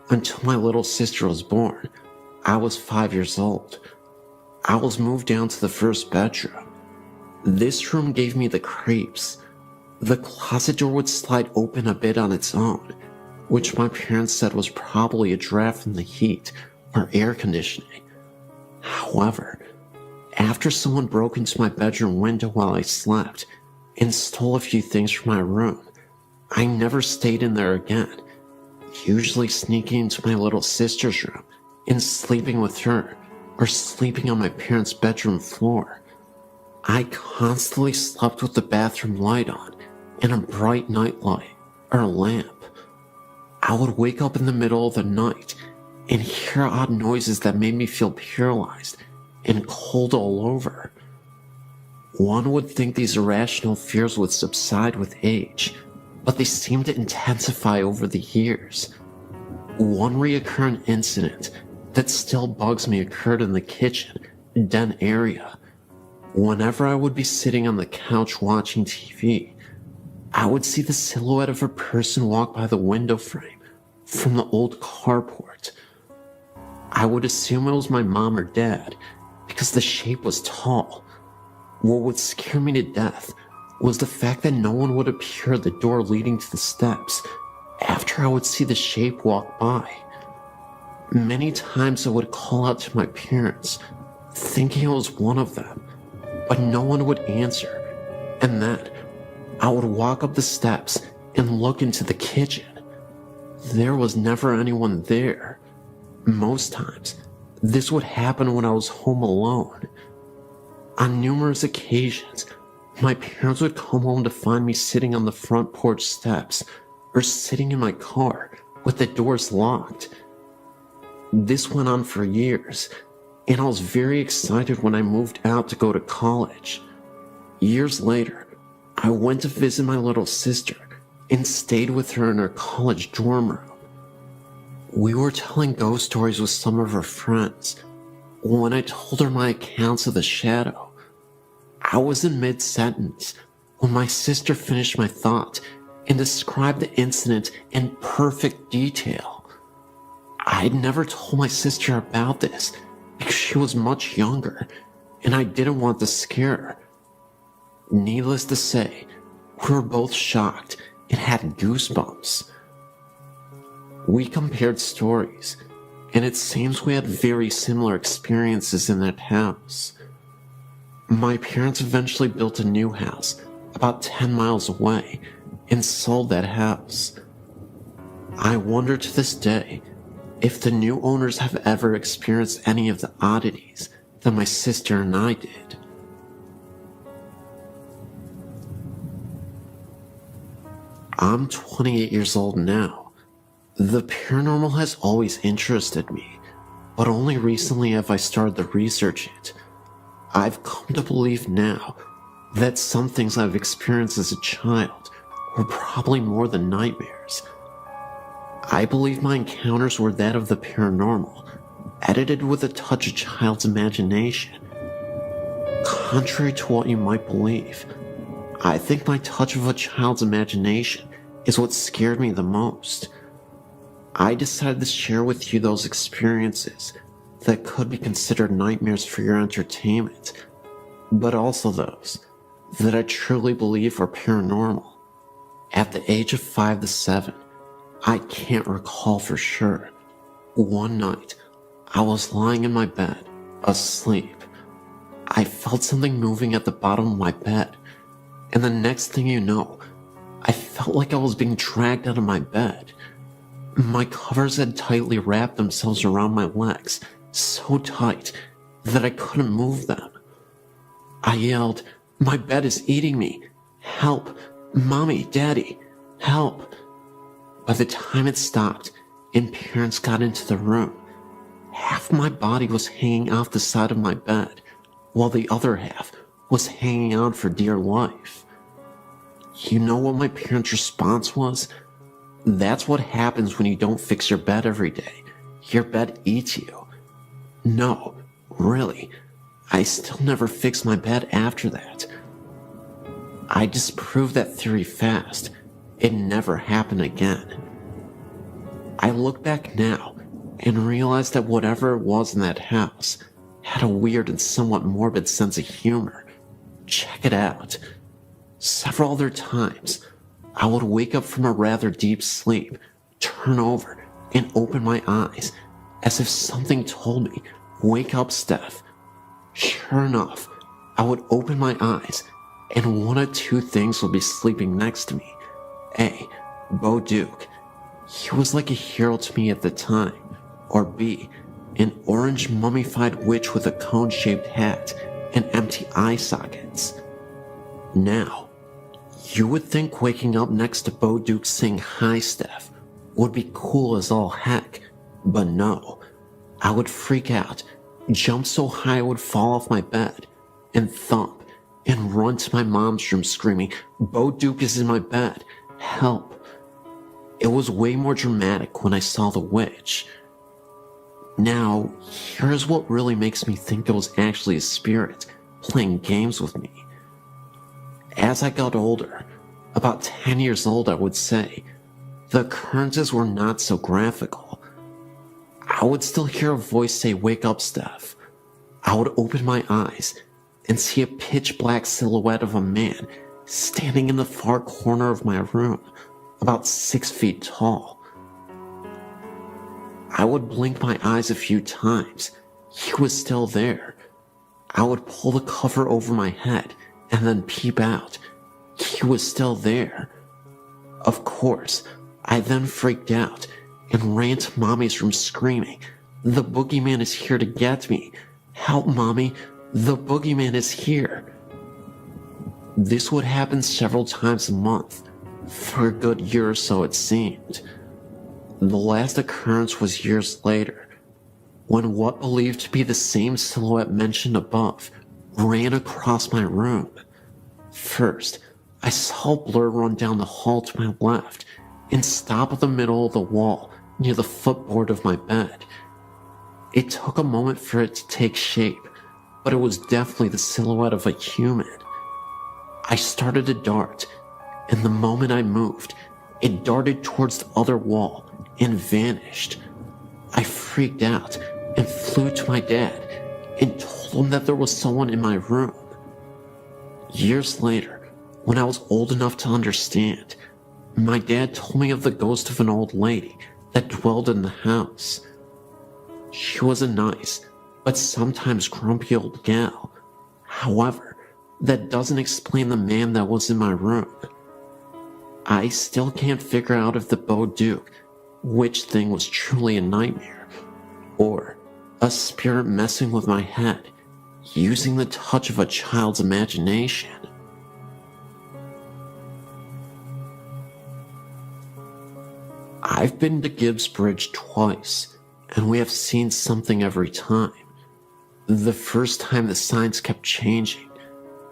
Until my little sister was born, I was 5 years old. I was moved down to the first bedroom. This room gave me the creeps. The closet door would slide open a bit on its own, which my parents said was probably a draft from the heat or air conditioning. However, after someone broke into my bedroom window while I slept and stole a few things from my room, I never stayed in there again, usually sneaking into my little sister's room and sleeping with her or sleeping on my parents' bedroom floor. I constantly slept with the bathroom light on and a bright night light or lamp. I would wake up in the middle of the night and hear odd noises that made me feel paralyzed and cold all over. One would think these irrational fears would subside with age, but they seem to intensify over the years. One recurrent incident that still bugs me occurred in the kitchen, den area. Whenever I would be sitting on the couch watching TV, I would see the silhouette of a person walk by the window frame from the old carport. I would assume it was my mom or dad because the shape was tall. What would scare me to death was the fact that no one would appear at the door leading to the steps after I would see the shape walk by. Many times I would call out to my parents, thinking it was one of them, but no one would answer, and then I would walk up the steps and look into the kitchen. There was never anyone there. Most times, this would happen when I was home alone. On numerous occasions, my parents would come home to find me sitting on the front porch steps or sitting in my car with the doors locked. This went on for years, and I was very excited when I moved out to go to college. Years later, I went to visit my little sister and stayed with her in her college dorm room. We were telling ghost stories with some of her friends when I told her my accounts of the shadow. I was in mid-sentence when my sister finished my thought and described the incident in perfect detail. I had never told my sister about this because she was much younger and I didn't want to scare her. Needless to say, we were both shocked and had goosebumps. We compared stories, and it seems we had very similar experiences in that house. My parents eventually built a new house about 10 miles away and sold that house. I wonder to this day if the new owners have ever experienced any of the oddities that my sister and I did. I'm 28 years old now. The paranormal has always interested me, but only recently have I started to research it. I've come to believe now that some things I've experienced as a child were probably more than nightmares. I believe my encounters were that of the paranormal, edited with a touch of child's imagination. Contrary to what you might believe, I think my touch of a child's imagination is what scared me the most. I decided to share with you those experiences that could be considered nightmares for your entertainment, but also those that I truly believe are paranormal. At the age of 5 to 7, I can't recall for sure. One night, I was lying in my bed, asleep. I felt something moving at the bottom of my bed, and the next thing you know, I felt like I was being dragged out of my bed. My covers had tightly wrapped themselves around my legs, so tight that I couldn't move them. I yelled, "My bed is eating me! Help! Mommy, Daddy, help!" By the time it stopped and parents got into the room, half my body was hanging off the side of my bed, while the other half was hanging on for dear life. You know what my parents' response was? That's what happens when you don't fix your bed every day. Your bed eats you. No, really, I still never fixed my bed after that. I disproved that theory fast. It never happened again. I look back now and realize that whatever it was in that house had a weird and somewhat morbid sense of humor. Check it out. Several other times, I would wake up from a rather deep sleep, turn over, and open my eyes as if something told me Wake up, Steph. Sure enough, I would open my eyes, and one of two things would be sleeping next to me. A. Bo Duke. He was like a hero to me at the time. Or B. An orange mummified witch with a cone-shaped hat and empty eye sockets. Now, you would think waking up next to Bo Duke saying hi, Steph, would be cool as all heck, but no. I would freak out, jump so high I would fall off my bed, and thump, and run to my mom's room screaming, Bo Duke is in my bed, help. It was way more dramatic when I saw the witch. Now, here's what really makes me think it was actually a spirit playing games with me. As I got older, about 10 years old I would say, the occurrences were not so graphical. I would still hear a voice say, wake up, Steph. I would open my eyes and see a pitch black silhouette of a man standing in the far corner of my room, about 6 feet tall. I would blink my eyes a few times. He was still there. I would pull the cover over my head and then peep out. He was still there. Of course, I then freaked out and ran to Mommy's room screaming, the boogeyman is here to get me. Help, Mommy, the boogeyman is here. This would happen several times a month, for a good year or so it seemed. The last occurrence was years later, when what believed to be the same silhouette mentioned above ran across my room. First, I saw a blur run down the hall to my left and stop at the middle of the wall near the footboard of my bed. It took a moment for it to take shape, but it was definitely the silhouette of a human. I started to dart, and the moment I moved, it darted towards the other wall and vanished. I freaked out and flew to my dad and told him that there was someone in my room. Years later, when I was old enough to understand, my dad told me of the ghost of an old lady that dwelled in the house. She was a nice, but sometimes grumpy old gal. However, that doesn't explain the man that was in my room. I still can't figure out if the Bo Duke witch thing was truly a nightmare, or a spirit messing with my head, using the touch of a child's imagination. I've been to Gibbs Bridge twice, and we have seen something every time. The first time the signs kept changing.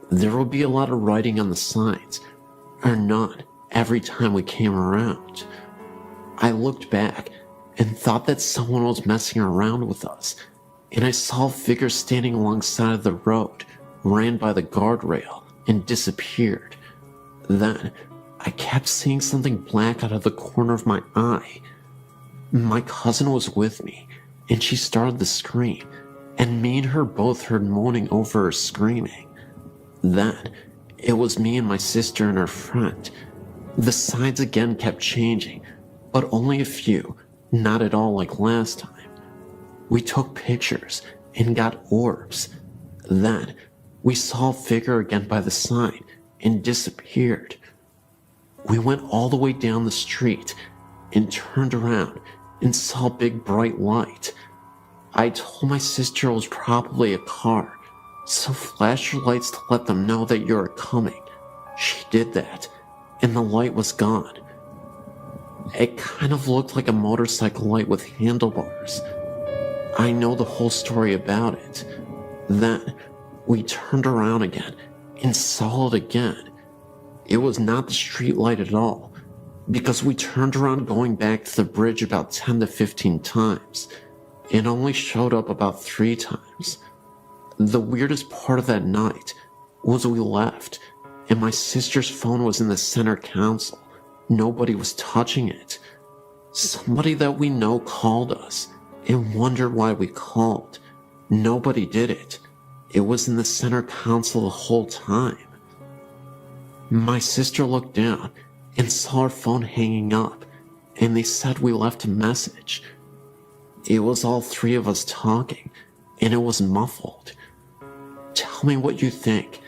There would be a lot of writing on the signs, or none, every time we came around. I looked back and thought that someone was messing around with us, and I saw a figure standing alongside of the road, ran by the guardrail, and disappeared. Then, I kept seeing something black out of the corner of my eye. My cousin was with me, and she started to scream, and me and her both heard moaning over her screaming. Then, it was me and my sister and her friend. The signs again kept changing, but only a few, not at all like last time. We took pictures and got orbs. Then, we saw a figure again by the sign and disappeared. We went all the way down the street and turned around and saw a big bright light. I told my sister it was probably a car, so flash your lights to let them know that you're coming. She did that, and the light was gone. It kind of looked like a motorcycle light with handlebars. I know the whole story about it. Then, we turned around again and saw it again. It was not the street light at all, because we turned around going back to the bridge about 10 to 15 times. It only showed up about 3 times. The weirdest part of that night was we left, and my sister's phone was in the center console. Nobody was touching it. Somebody that we know called us and wondered why we called. Nobody did it. It was in the center console the whole time. My sister looked down and saw her phone hanging up, and they said we left a message. It was all 3 of us talking, and it was muffled. Tell me what you think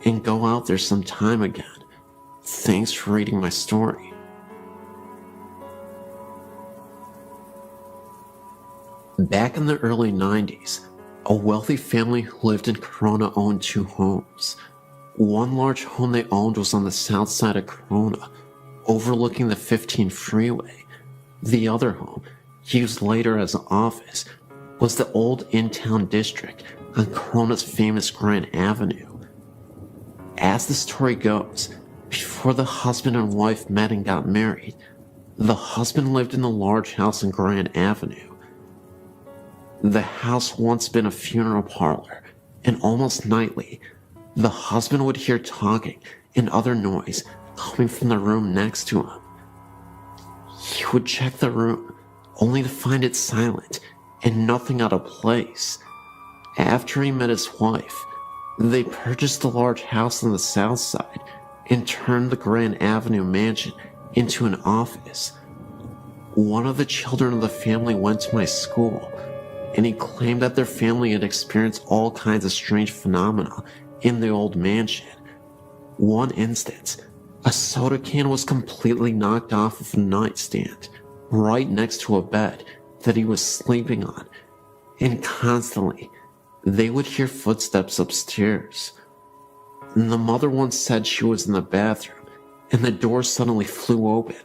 and go out there sometime again. Thanks for reading my story. Back in the early 90s, a wealthy family who lived in Corona owned 2 homes. One large home they owned was on the south side of Corona, overlooking the 15 freeway. The other home, used later as an office, was the old in-town district on Corona's famous Grand Avenue. As the story goes, before the husband and wife met and got married, the husband lived in the large house on Grand Avenue. The house once been a funeral parlor, and almost nightly, the husband would hear talking and other noise coming from the room next to him. He would check the room, only to find it silent and nothing out of place. After he met his wife, they purchased the large house on the south side and turned the Grand Avenue mansion into an office. One of the children of the family went to my school, and he claimed that their family had experienced all kinds of strange phenomena in the old mansion. One instance, a soda can was completely knocked off of a nightstand right next to a bed that he was sleeping on, and constantly they would hear footsteps upstairs. And the mother once said she was in the bathroom and the door suddenly flew open.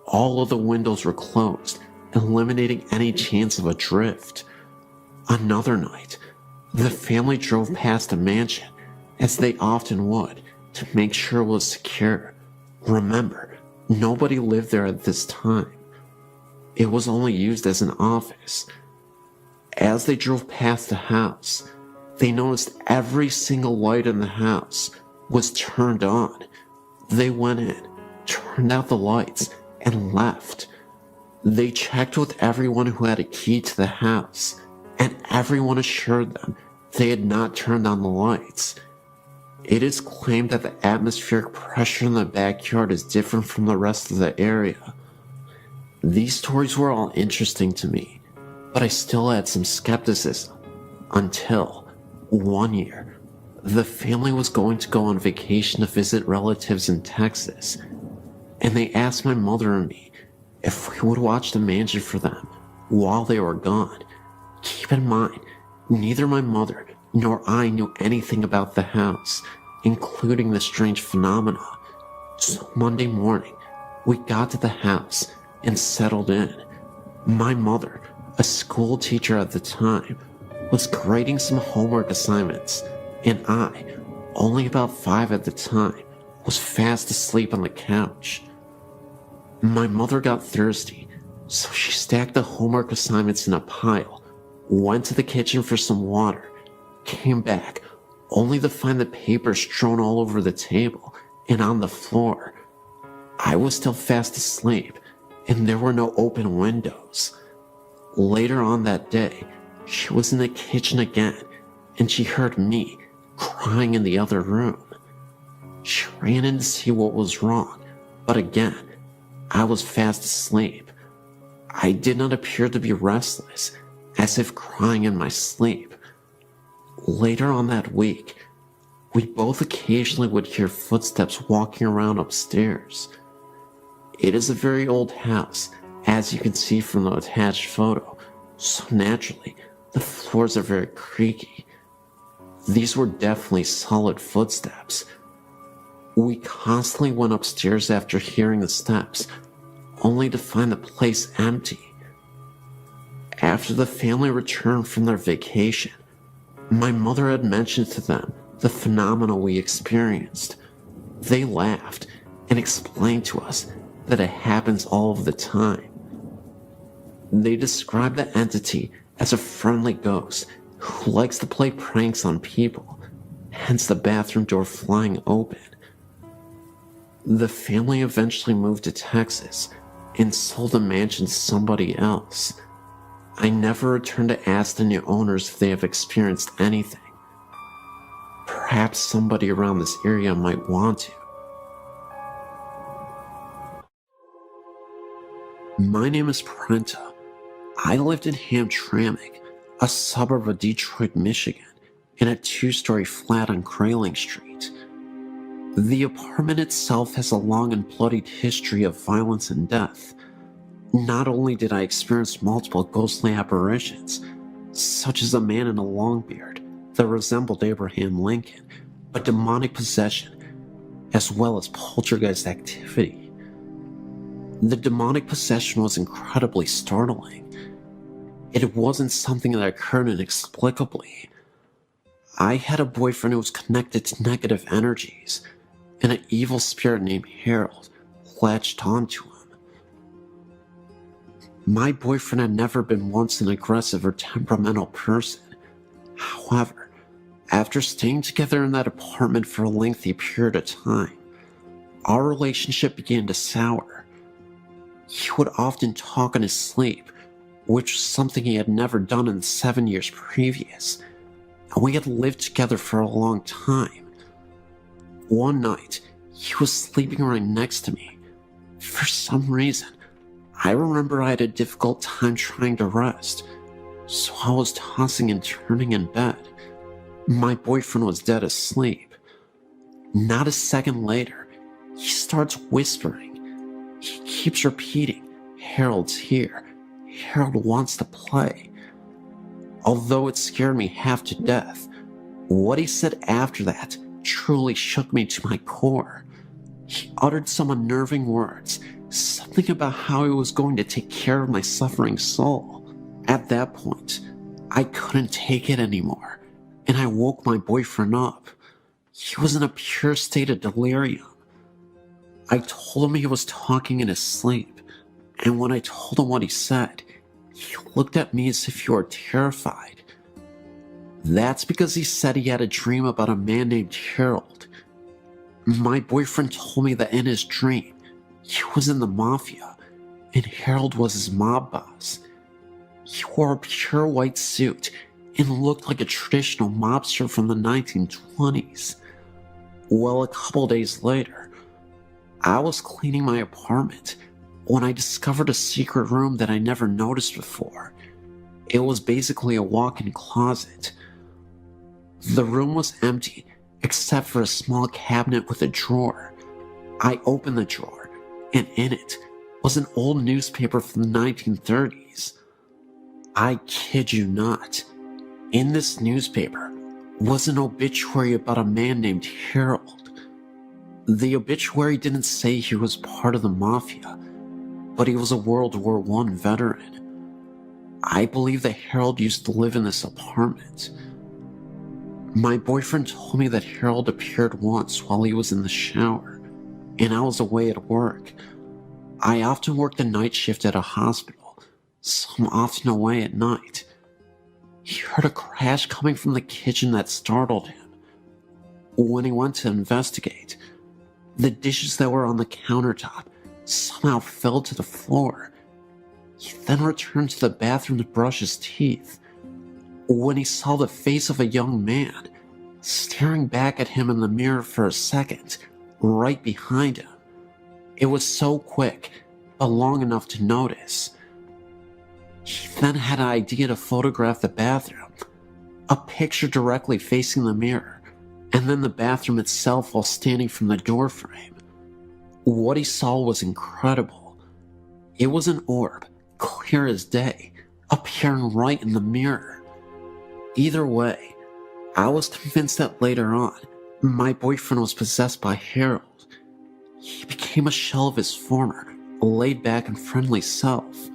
All of the windows were closed, eliminating any chance of a drift. Another night, the family drove past the mansion, as they often would, to make sure it was secure. Remember, nobody lived there at this time. It was only used as an office. As they drove past the house, they noticed every single light in the house was turned on. They went in, turned out the lights, and left. They checked with everyone who had a key to the house, and everyone assured them they had not turned on the lights. It is claimed that the atmospheric pressure in the backyard is different from the rest of the area. These stories were all interesting to me, but I still had some skepticism until one year, the family was going to go on vacation to visit relatives in Texas, and they asked my mother and me if we would watch the mansion for them while they were gone. Keep in mind, neither my mother nor I knew anything about the house, including the strange phenomena. So Monday morning, we got to the house and settled in. My mother, a school teacher at the time, was grading some homework assignments, and I, only about 5 at the time, was fast asleep on the couch. My mother got thirsty, so she stacked the homework assignments in a pile, went to the kitchen for some water, came back, only to find the papers strewn all over the table and on the floor. I was still fast asleep, and there were no open windows. Later on that day, she was in the kitchen again, and she heard me crying in the other room. She ran in to see what was wrong, but again, I was fast asleep. I did not appear to be restless, as if crying in my sleep. Later on that week, we both occasionally would hear footsteps walking around upstairs. It is a very old house, as you can see from the attached photo, so naturally, the floors are very creaky. These were definitely solid footsteps. We constantly went upstairs after hearing the steps, only to find the place empty. After the family returned from their vacation, my mother had mentioned to them the phenomena we experienced. They laughed and explained to us that it happens all of the time. They described the entity as a friendly ghost who likes to play pranks on people, hence the bathroom door flying open. The family eventually moved to Texas and sold the mansion to somebody else. I never returned to ask the new owners if they have experienced anything. Perhaps somebody around this area might want to. My name is Prenta. I lived in Hamtramck, a suburb of Detroit, Michigan, in a 2-story flat on Grayling Street. The apartment itself has a long and bloodied history of violence and death. Not only did I experience multiple ghostly apparitions, such as a man in a long beard that resembled Abraham Lincoln, but demonic possession, as well as poltergeist activity. The demonic possession was incredibly startling. It wasn't something that occurred inexplicably. I had a boyfriend who was connected to negative energies, and an evil spirit named Harold latched onto him. My boyfriend had never been once an aggressive or temperamental person. However, after staying together in that apartment for a lengthy period of time, our relationship began to sour. He would often talk in his sleep, which was something he had never done in the 7 years previous, and we had lived together for a long time. One night, he was sleeping right next to me. For some reason, I remember I had a difficult time trying to rest, so I was tossing and turning in bed. My boyfriend was dead asleep. Not a second later, he starts whispering. He keeps repeating, "Harold's here. Harold wants to play." Although it scared me half to death, what he said after that truly shook me to my core. He uttered some unnerving words, something about how he was going to take care of my suffering soul. At that point, I couldn't take it anymore, and I woke my boyfriend up. He was in a pure state of delirium. I told him he was talking in his sleep, and when I told him what he said, he looked at me as if he were terrified. That's because he said he had a dream about a man named Harold. My boyfriend told me that in his dream, he was in the mafia, and Harold was his mob boss. He wore a pure white suit and looked like a traditional mobster from the 1920s. Well, a couple days later, I was cleaning my apartment when I discovered a secret room that I never noticed before. It was basically a walk-in closet. The room was empty except for a small cabinet with a drawer. I opened the drawer, and in it was an old newspaper from the 1930s. I kid you not. In this newspaper was an obituary about a man named Harold. The obituary didn't say he was part of the mafia, but he was a World War I veteran. I believe that Harold used to live in this apartment. My boyfriend told me that Harold appeared once while he was in the shower, and I was away at work. I often worked the night shift at a hospital, so I'm often away at night. He heard a crash coming from the kitchen that startled him. When he went to investigate, the dishes that were on the countertop somehow fell to the floor. He then returned to the bathroom to brush his teeth, when he saw the face of a young man staring back at him in the mirror for a second, right behind him. It was so quick, but long enough to notice. He then had an idea to photograph the bathroom, a picture directly facing the mirror, and then the bathroom itself while standing from the doorframe. What he saw was incredible. It was an orb, clear as day, appearing right in the mirror. Either way, I was convinced that later on, my boyfriend was possessed by Harold. He became a shell of his former, laid-back and friendly self.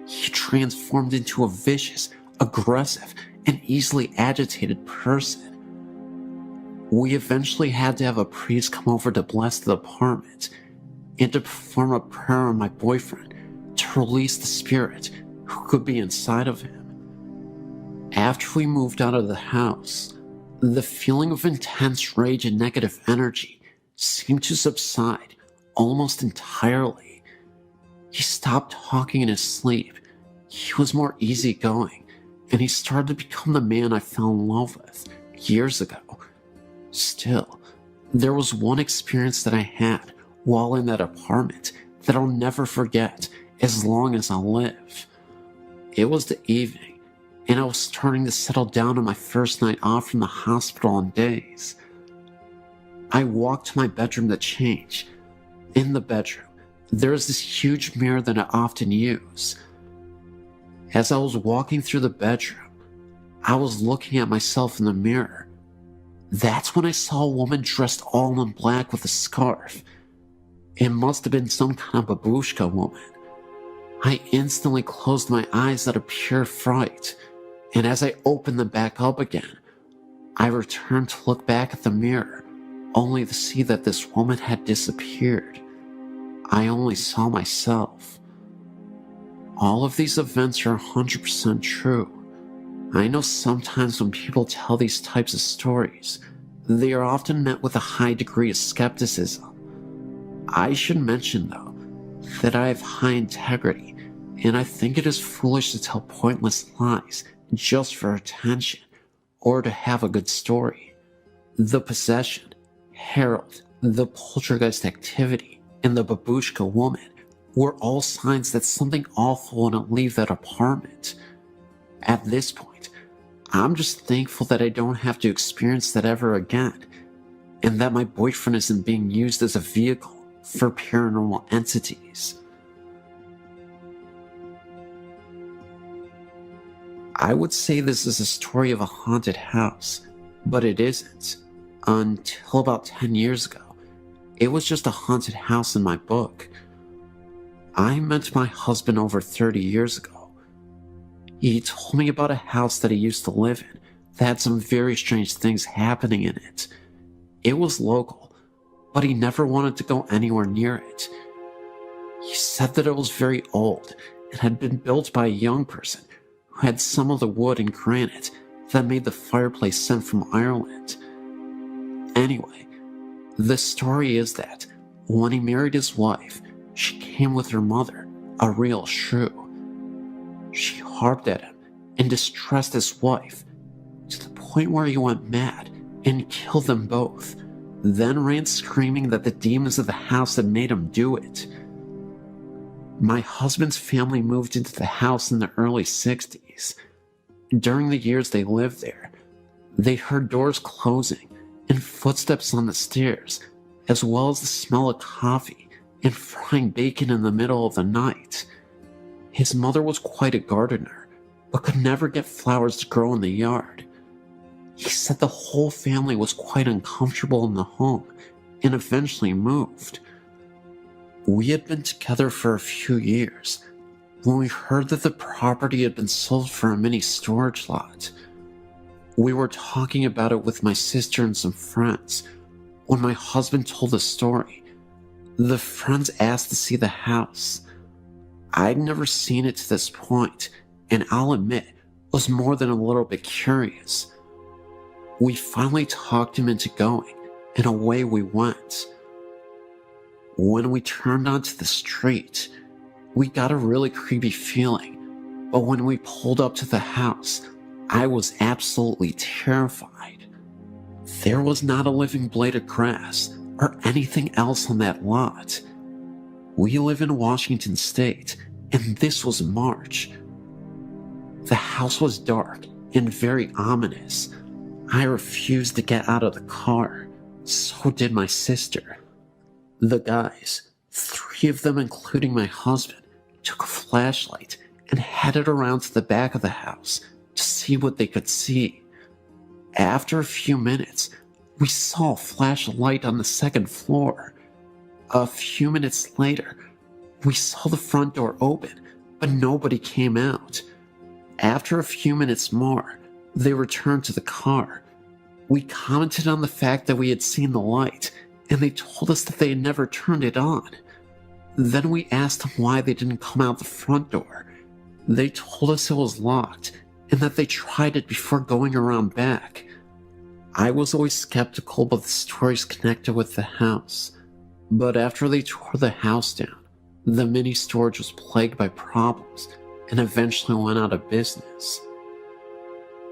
He transformed into a vicious, aggressive, and easily agitated person. We eventually had to have a priest come over to bless the apartment and to perform a prayer on my boyfriend to release the spirit who could be inside of him. After we moved out of the house, the feeling of intense rage and negative energy seemed to subside almost entirely. He stopped talking in his sleep. He was more easygoing, and he started to become the man I fell in love with years ago. Still, there was one experience that I had while in that apartment that I'll never forget as long as I live. It was the evening and I was starting to settle down on my first night off from the hospital in days. I walked to my bedroom to change. In the bedroom, there is this huge mirror that I often use. As I was walking through the bedroom, I was looking at myself in the mirror. That's when I saw a woman dressed all in black with a scarf. It must have been some kind of babushka woman. I instantly closed my eyes out of pure fright, and as I opened them back up again, I returned to look back at the mirror, only to see that this woman had disappeared. I only saw myself. All of these events are 100% true. I know sometimes when people tell these types of stories, they are often met with a high degree of skepticism. I should mention, though, that I have high integrity, and I think it is foolish to tell pointless lies just for attention or to have a good story. The possession, Harold, the poltergeist activity, and the babushka woman were all signs that something awful wouldn't leave that apartment. At this point, I'm just thankful that I don't have to experience that ever again, and that my boyfriend isn't being used as a vehicle for paranormal entities. I would say this is a story of a haunted house, but it isn't. Until about 10 years ago, it was just a haunted house in my book. I met my husband over 30 years ago. He told me about a house that he used to live in that had some very strange things happening in it. It was local, but he never wanted to go anywhere near it. He said that it was very old and had been built by a young person who had some of the wood and granite that made the fireplace sent from Ireland. Anyway, the story is that when he married his wife, she came with her mother, a real shrew. She harped at him and distressed his wife to the point where he went mad and killed them both, then ran screaming that the demons of the house had made him do it. My husband's family moved into the house in the early 60s. During the years they lived there, they heard doors closing and footsteps on the stairs, as well as the smell of coffee and frying bacon in the middle of the night. His mother was quite a gardener, but could never get flowers to grow in the yard. He said the whole family was quite uncomfortable in the home and eventually moved. We had been together for a few years when we heard that the property had been sold for a mini storage lot. We were talking about it with my sister and some friends when my husband told the story. The friends asked to see the house. I'd never seen it to this point, and I'll admit, was more than a little bit curious. We finally talked him into going, and away we went. When we turned onto the street, we got a really creepy feeling, but when we pulled up to the house, I was absolutely terrified. There was not a living blade of grass or anything else on that lot. We live in Washington State, and this was March. The house was dark and very ominous. I refused to get out of the car. So did my sister. The guys, 3 of them including my husband, took a flashlight and headed around to the back of the house to see what they could see. After a few minutes, we saw a flash of light on the 2nd floor. A few minutes later, we saw the front door open, but nobody came out. After a few minutes more, they returned to the car. We commented on the fact that we had seen the light, and they told us that they had never turned it on. Then we asked them why they didn't come out the front door. They told us it was locked, and that they tried it before going around back. I was always skeptical about the stories connected with the house, but after they tore the house down, the mini storage was plagued by problems and eventually went out of business.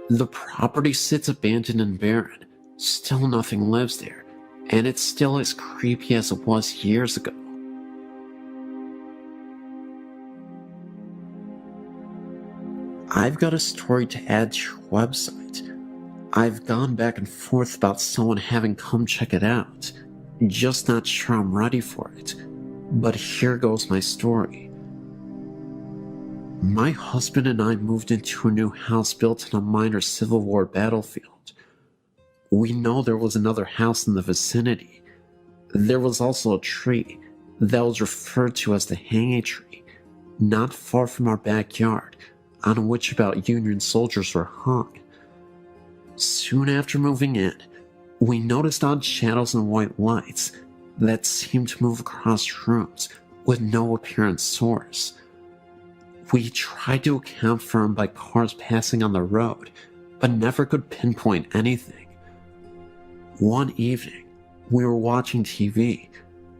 The property sits abandoned and barren. Still nothing lives there, and it's still as creepy as it was years ago. I've got a story to add to your website. I've gone back and forth about someone having come check it out. Just not sure I'm ready for it. But here goes my story. My husband and I moved into a new house built on a minor Civil War battlefield. We know there was another house in the vicinity. There was also a tree that was referred to as the hanging tree, not far from our backyard, on which about Union soldiers were hung. Soon after moving in, we noticed odd shadows and white lights that seemed to move across rooms with no apparent source. We tried to account for them by cars passing on the road, but never could pinpoint anything. One evening, we were watching TV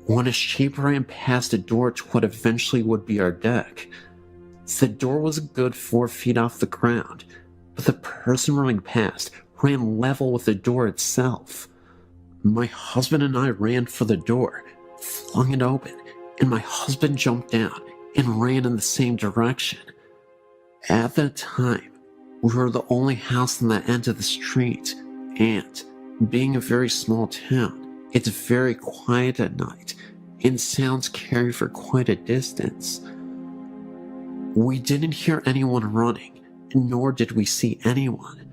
when a shape ran past a door to what eventually would be our deck. The door was a good 4 feet off the ground, but the person running past ran level with the door itself. My husband and I ran for the door, flung it open, and my husband jumped down and ran in the same direction. At that time, we were the only house on that end of the street, and being a very small town, it's very quiet at night, and sounds carry for quite a distance. We didn't hear anyone running, nor did we see anyone.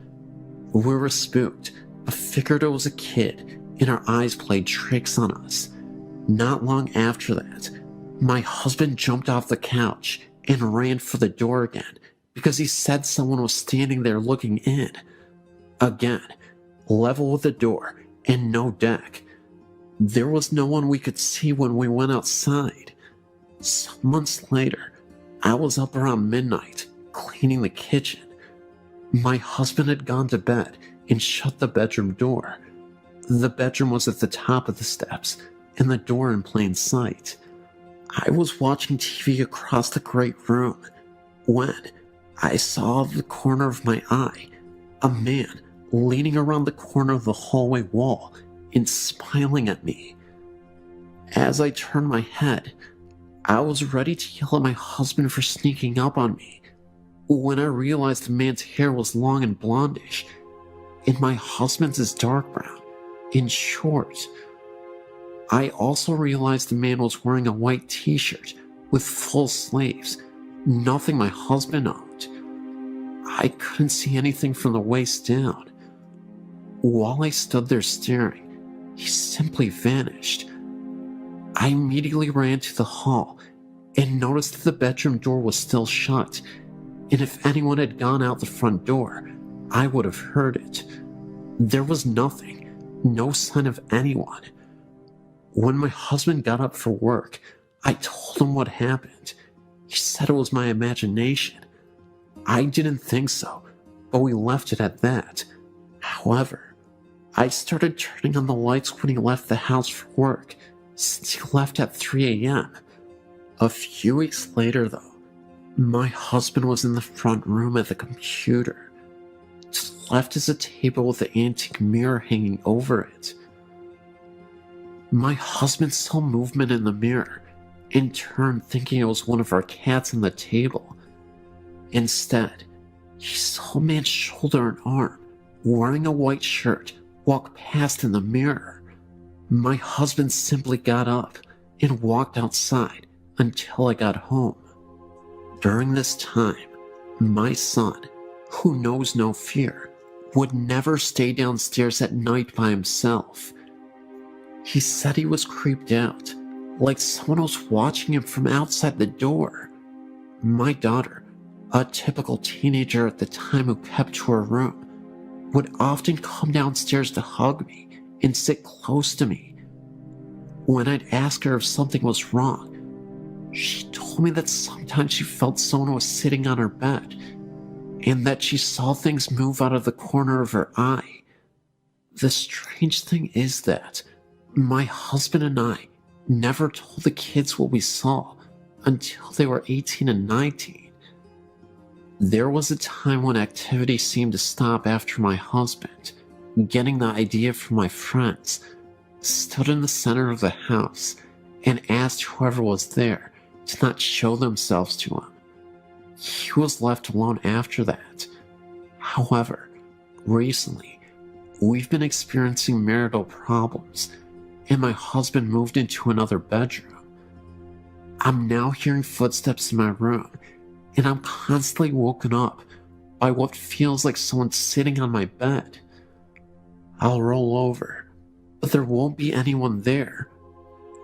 We were spooked, but figured it was a kid, and our eyes played tricks on us. Not long after that, my husband jumped off the couch and ran for the door again because he said someone was standing there looking in. Again, level with the door and no deck. There was no one we could see when we went outside. Some months later, I was up around midnight cleaning the kitchen. My husband had gone to bed and shut the bedroom door. The bedroom was at the top of the steps and the door in plain sight. I was watching TV across the great room when I saw out of the corner of my eye a man leaning around the corner of the hallway wall and smiling at me. As I turned my head, I was ready to yell at my husband for sneaking up on me when I realized the man's hair was long and blondish, and my husband's is dark brown and short. I also realized the man was wearing a white t-shirt with full sleeves, nothing my husband owned. I couldn't see anything from the waist down. While I stood there staring, he simply vanished. I immediately ran to the hall and noticed that the bedroom door was still shut, and if anyone had gone out the front door, I would have heard it. There was nothing, no sign of anyone. When my husband got up for work, I told him what happened. He said it was my imagination. I didn't think so, but we left it at that. However, I started turning on the lights when he left the house for work, since he left at 3 a.m. A few weeks later, though, my husband was in the front room at the computer. To the left is a table with an antique mirror hanging over it. My husband saw movement in the mirror, in turn thinking it was one of our cats on the table. Instead, he saw a man's shoulder and arm, wearing a white shirt, walk past in the mirror. My husband simply got up and walked outside until I got home. During this time, my son, who knows no fear, would never stay downstairs at night by himself. He said he was creeped out, like someone was watching him from outside the door. My daughter, a typical teenager at the time who kept to her room, would often come downstairs to hug me and sit close to me. When I'd ask her if something was wrong, she told me that sometimes she felt someone was sitting on her bed, and that she saw things move out of the corner of her eye. The strange thing is that my husband and I never told the kids what we saw until they were 18 and 19. There was a time when activity seemed to stop after my husband, getting the idea from my friends, stood in the center of the house and asked whoever was there to not show themselves to him. He he was left alone after that. However, recently, we've been experiencing marital problems, and my husband moved into another bedroom. I'm now hearing footsteps in my room, and I'm constantly woken up by what feels like someone sitting on my bed. I'll roll over, but there won't be anyone there.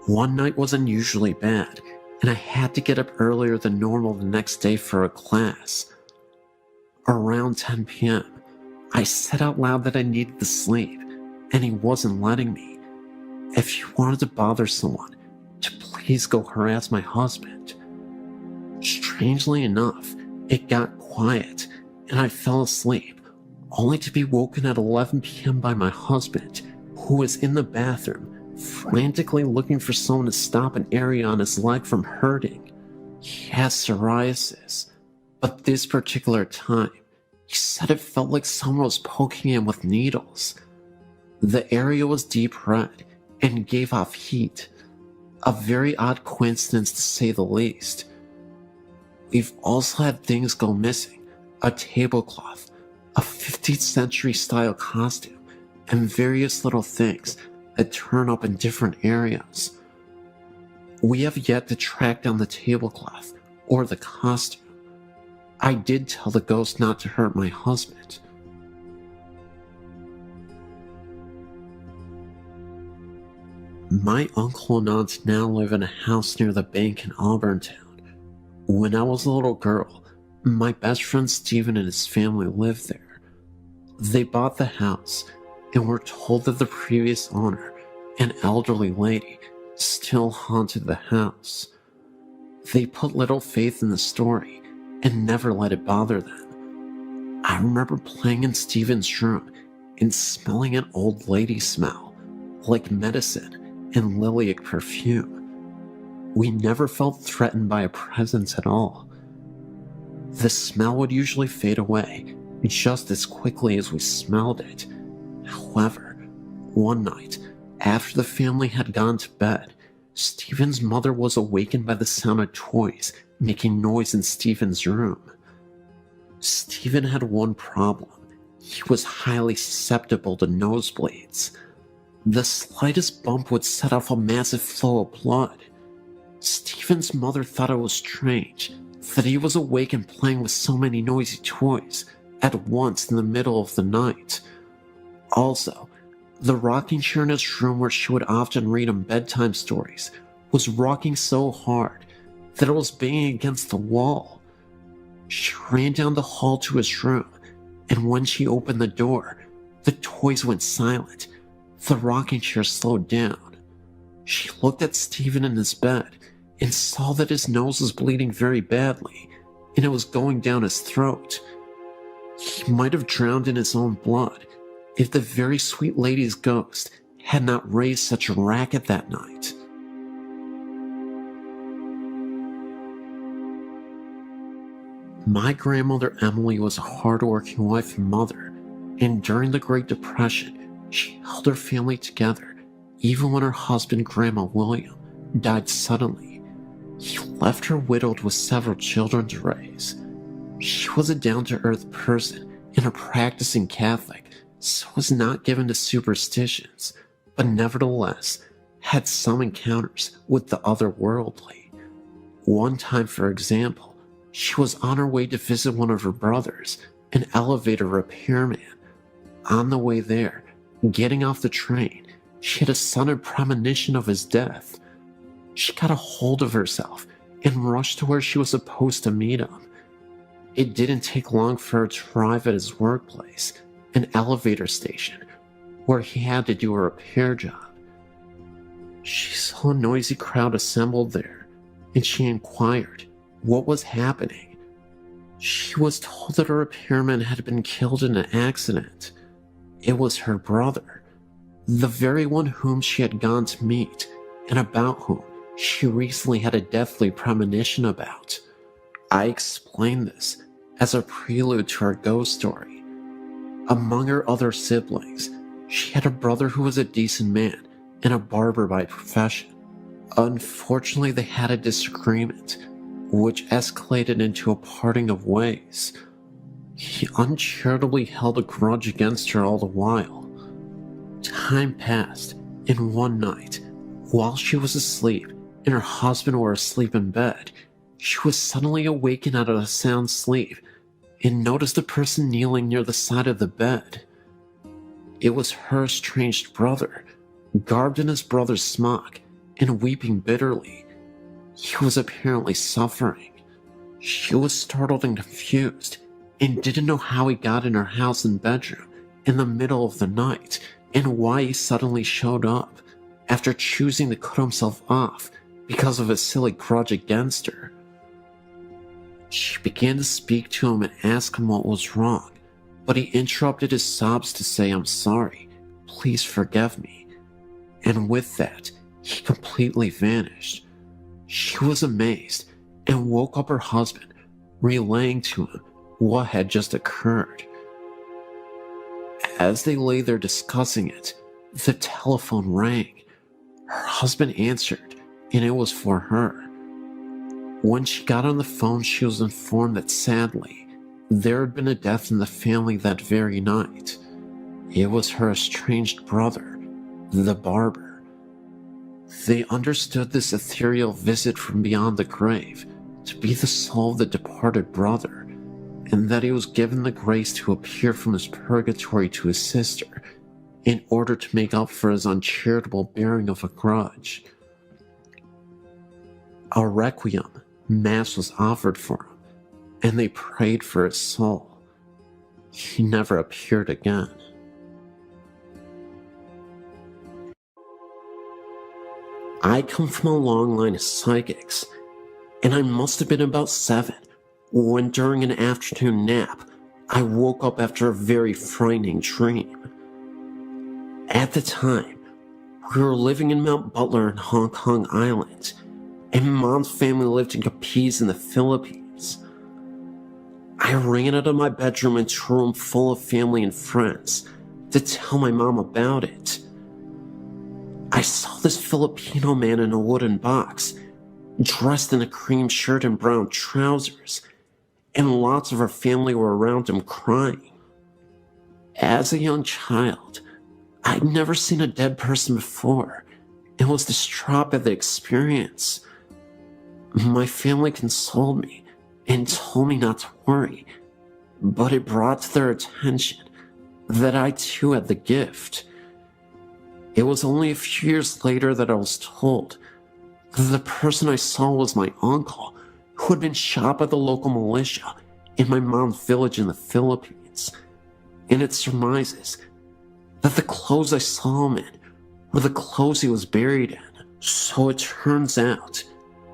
One night was unusually bad, and I had to get up earlier than normal the next day for a class. Around 10 p.m., I said out loud that I needed to sleep, and he wasn't letting me. If you wanted to bother someone, to please go harass my husband. Strangely enough, it got quiet, and I fell asleep, only to be woken at 11 p.m. by my husband, who was in the bathroom, frantically looking for someone to stop an area on his leg from hurting. He has psoriasis, but this particular time, he said it felt like someone was poking him with needles. The area was deep red and gave off heat. A very odd coincidence to say the least. We've also had things go missing: a tablecloth, a 15th century style costume, and various little things that turn up in different areas. We have yet to track down the tablecloth or the costume. I did tell the ghost not to hurt my husband. My uncle and aunt now live in a house near the bank in Auburntown. When I was a little girl, my best friend Stephen and his family lived there. They bought the house and were told that the previous owner, an elderly lady, still haunted the house. They put little faith in the story and never let it bother them. I remember playing in Stephen's room and smelling an old lady smell, like medicine and lilac perfume. We never felt threatened by a presence at all. The smell would usually fade away just as quickly as we smelled it. However, one night, after the family had gone to bed, Stephen's mother was awakened by the sound of toys making noise in Stephen's room. Stephen had one problem. He was highly susceptible to nosebleeds. The slightest bump would set off a massive flow of blood. Stephen's mother thought it was strange that he was awake and playing with so many noisy toys at once in the middle of the night. Also, the rocking chair in his room where she would often read him bedtime stories was rocking so hard that it was banging against the wall. She ran down the hall to his room, and when she opened the door, the toys went silent. The rocking chair slowed down. She looked at Stephen in his bed and saw that his nose was bleeding very badly, and it was going down his throat. He might have drowned in his own blood if the very sweet lady's ghost had not raised such a racket that night. My grandmother Emily was a hard-working wife and mother, and during the Great Depression, she held her family together, even when her husband, Grandma William, died suddenly. He left her widowed with several children to raise. She was a down-to-earth person and a practicing Catholic, so was not given to superstitions, but nevertheless had some encounters with the otherworldly. One time, for example, she was on her way to visit one of her brothers, an elevator repairman. On the way there, getting off the train, she had a sudden premonition of his death. She got a hold of herself and rushed to where she was supposed to meet him. It didn't take long for her to arrive at his workplace, an elevator station, where he had to do a repair job. She saw a noisy crowd assembled there, and she inquired what was happening. She was told that a repairman had been killed in an accident. It was her brother, the very one whom she had gone to meet, and about whom she recently had a deathly premonition about. I explained this as a prelude to her ghost story. Among her other siblings, she had a brother who was a decent man and a barber by profession. Unfortunately, they had a disagreement. which escalated into a parting of ways. He uncharitably held a grudge against her all the while. Time passed, and one night, while she was asleep and her husband were asleep in bed, she was suddenly awakened out of a sound sleep and noticed a person kneeling near the side of the bed. It was her estranged brother, garbed in his brother's smock and weeping bitterly. He was apparently suffering. She was startled and confused and didn't know how he got in her house and bedroom in the middle of the night and why he suddenly showed up after choosing to cut himself off because of a silly grudge against her. She began to speak to him and ask him what was wrong, but he interrupted his sobs to say, "I'm sorry, please forgive me." And with that, he completely vanished. She was amazed and woke up her husband, relaying to him what had just occurred. As they lay there discussing it, the telephone rang. Her husband answered, and it was for her. When she got on the phone, she was informed that sadly, there had been a death in the family that very night. It was her estranged brother, the barber. They understood this ethereal visit from beyond the grave to be the soul of the departed brother, and that he was given the grace to appear from his purgatory to his sister in order to make up for his uncharitable bearing of a grudge. A requiem mass was offered for him, and they prayed for his soul. He never appeared again. I come from a long line of psychics, and I must have been about 7 when during an afternoon nap, I woke up after a very frightening dream. At the time, we were living in Mount Butler in Hong Kong Island, and Mom's family lived in Capiz in the Philippines. I ran out of my bedroom into a room full of family and friends to tell my mom about it. I saw this Filipino man in a wooden box, dressed in a cream shirt and brown trousers, and lots of our family were around him crying. As a young child, I'd never seen a dead person before and was distraught by the experience. My family consoled me and told me not to worry, but it brought to their attention that I too had the gift. It was only a few years later that I was told that the person I saw was my uncle, who had been shot by the local militia in my mom's village in the Philippines, and it surmises that the clothes I saw him in were the clothes he was buried in. So it turns out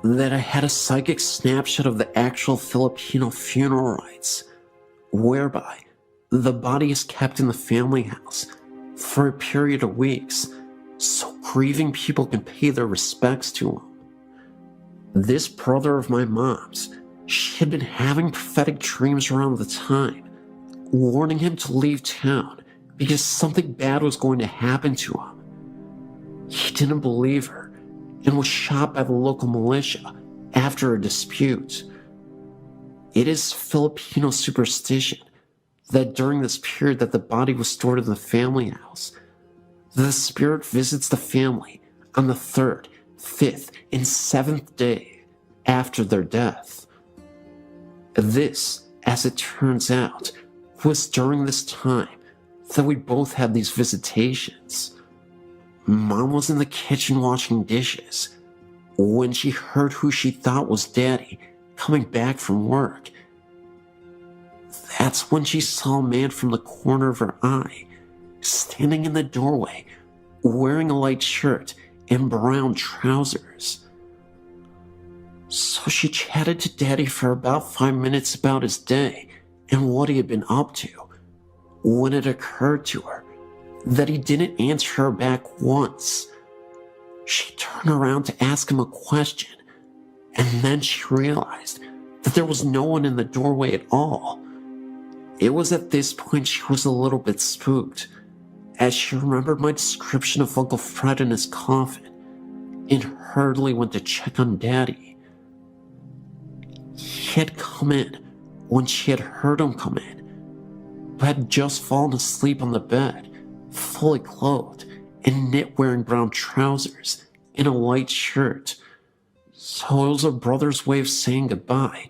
that I had a psychic snapshot of the actual Filipino funeral rites, whereby the body is kept in the family house for a period of weeks so grieving people can pay their respects to him. This brother of my mom's, she had been having prophetic dreams around the time, warning him to leave town because something bad was going to happen to him. He didn't believe her and was shot by the local militia after a dispute. It is Filipino superstition that during this period that the body was stored in the family house, the spirit visits the family on the 3rd, 5th, and 7th day after their death. This, as it turns out, was during this time that we both had these visitations. Mom was in the kitchen washing dishes when she heard who she thought was Daddy coming back from work. That's when she saw a man from the corner of her eye, standing in the doorway, wearing a light shirt and brown trousers. So she chatted to Daddy for about 5 minutes about his day and what he had been up to, when it occurred to her that he didn't answer her back once. She turned around to ask him a question, and then she realized that there was no one in the doorway at all. It was at this point she was a little bit spooked, as she remembered my description of Uncle Fred in his coffin, and hurriedly went to check on Daddy. He had come in when she had heard him come in, but had just fallen asleep on the bed, fully clothed, in knit-wearing brown trousers and a white shirt. So it was her brother's way of saying goodbye,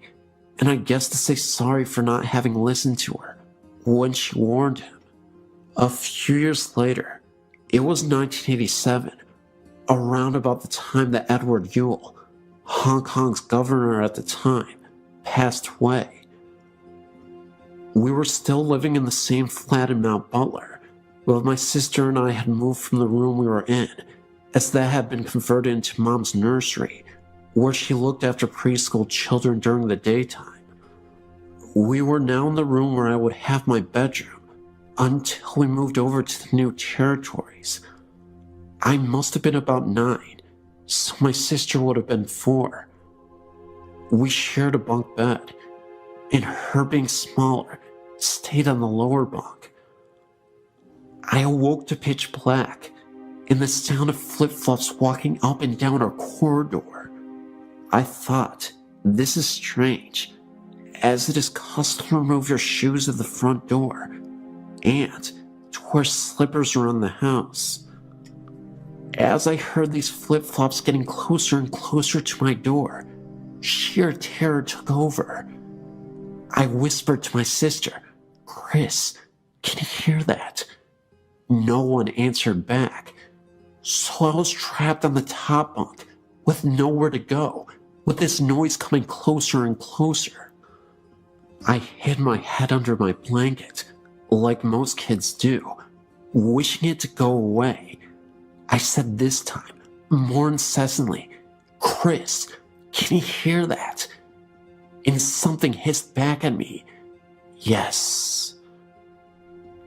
and I guess to say sorry for not having listened to her when she warned him. A few years later, it was 1987, around about the time that Edward Yule, Hong Kong's governor at the time, passed away. We were still living in the same flat in Mount Butler, but my sister and I had moved from the room we were in, as that had been converted into Mom's nursery, where she looked after preschool children during the daytime. We were now in the room where I would have my bedroom, until we moved over to the new territories. I must have been about 9, so my sister would have been 4. We shared a bunk bed, and her being smaller stayed on the lower bunk. I awoke to pitch black and the sound of flip-flops walking up and down our corridor. I thought, this is strange, as it is custom to remove your shoes at the front door and to wear slippers around the house. As I heard these flip-flops getting closer and closer to my door, sheer terror took over. I whispered to my sister, "Chris, can you hear that?" No one answered back, so I was trapped on the top bunk with nowhere to go, with this noise coming closer and closer. I hid my head under my blanket, like most kids do, wishing it to go away. I said this time, more incessantly, "Chris, can you hear that?" And something hissed back at me, "Yes."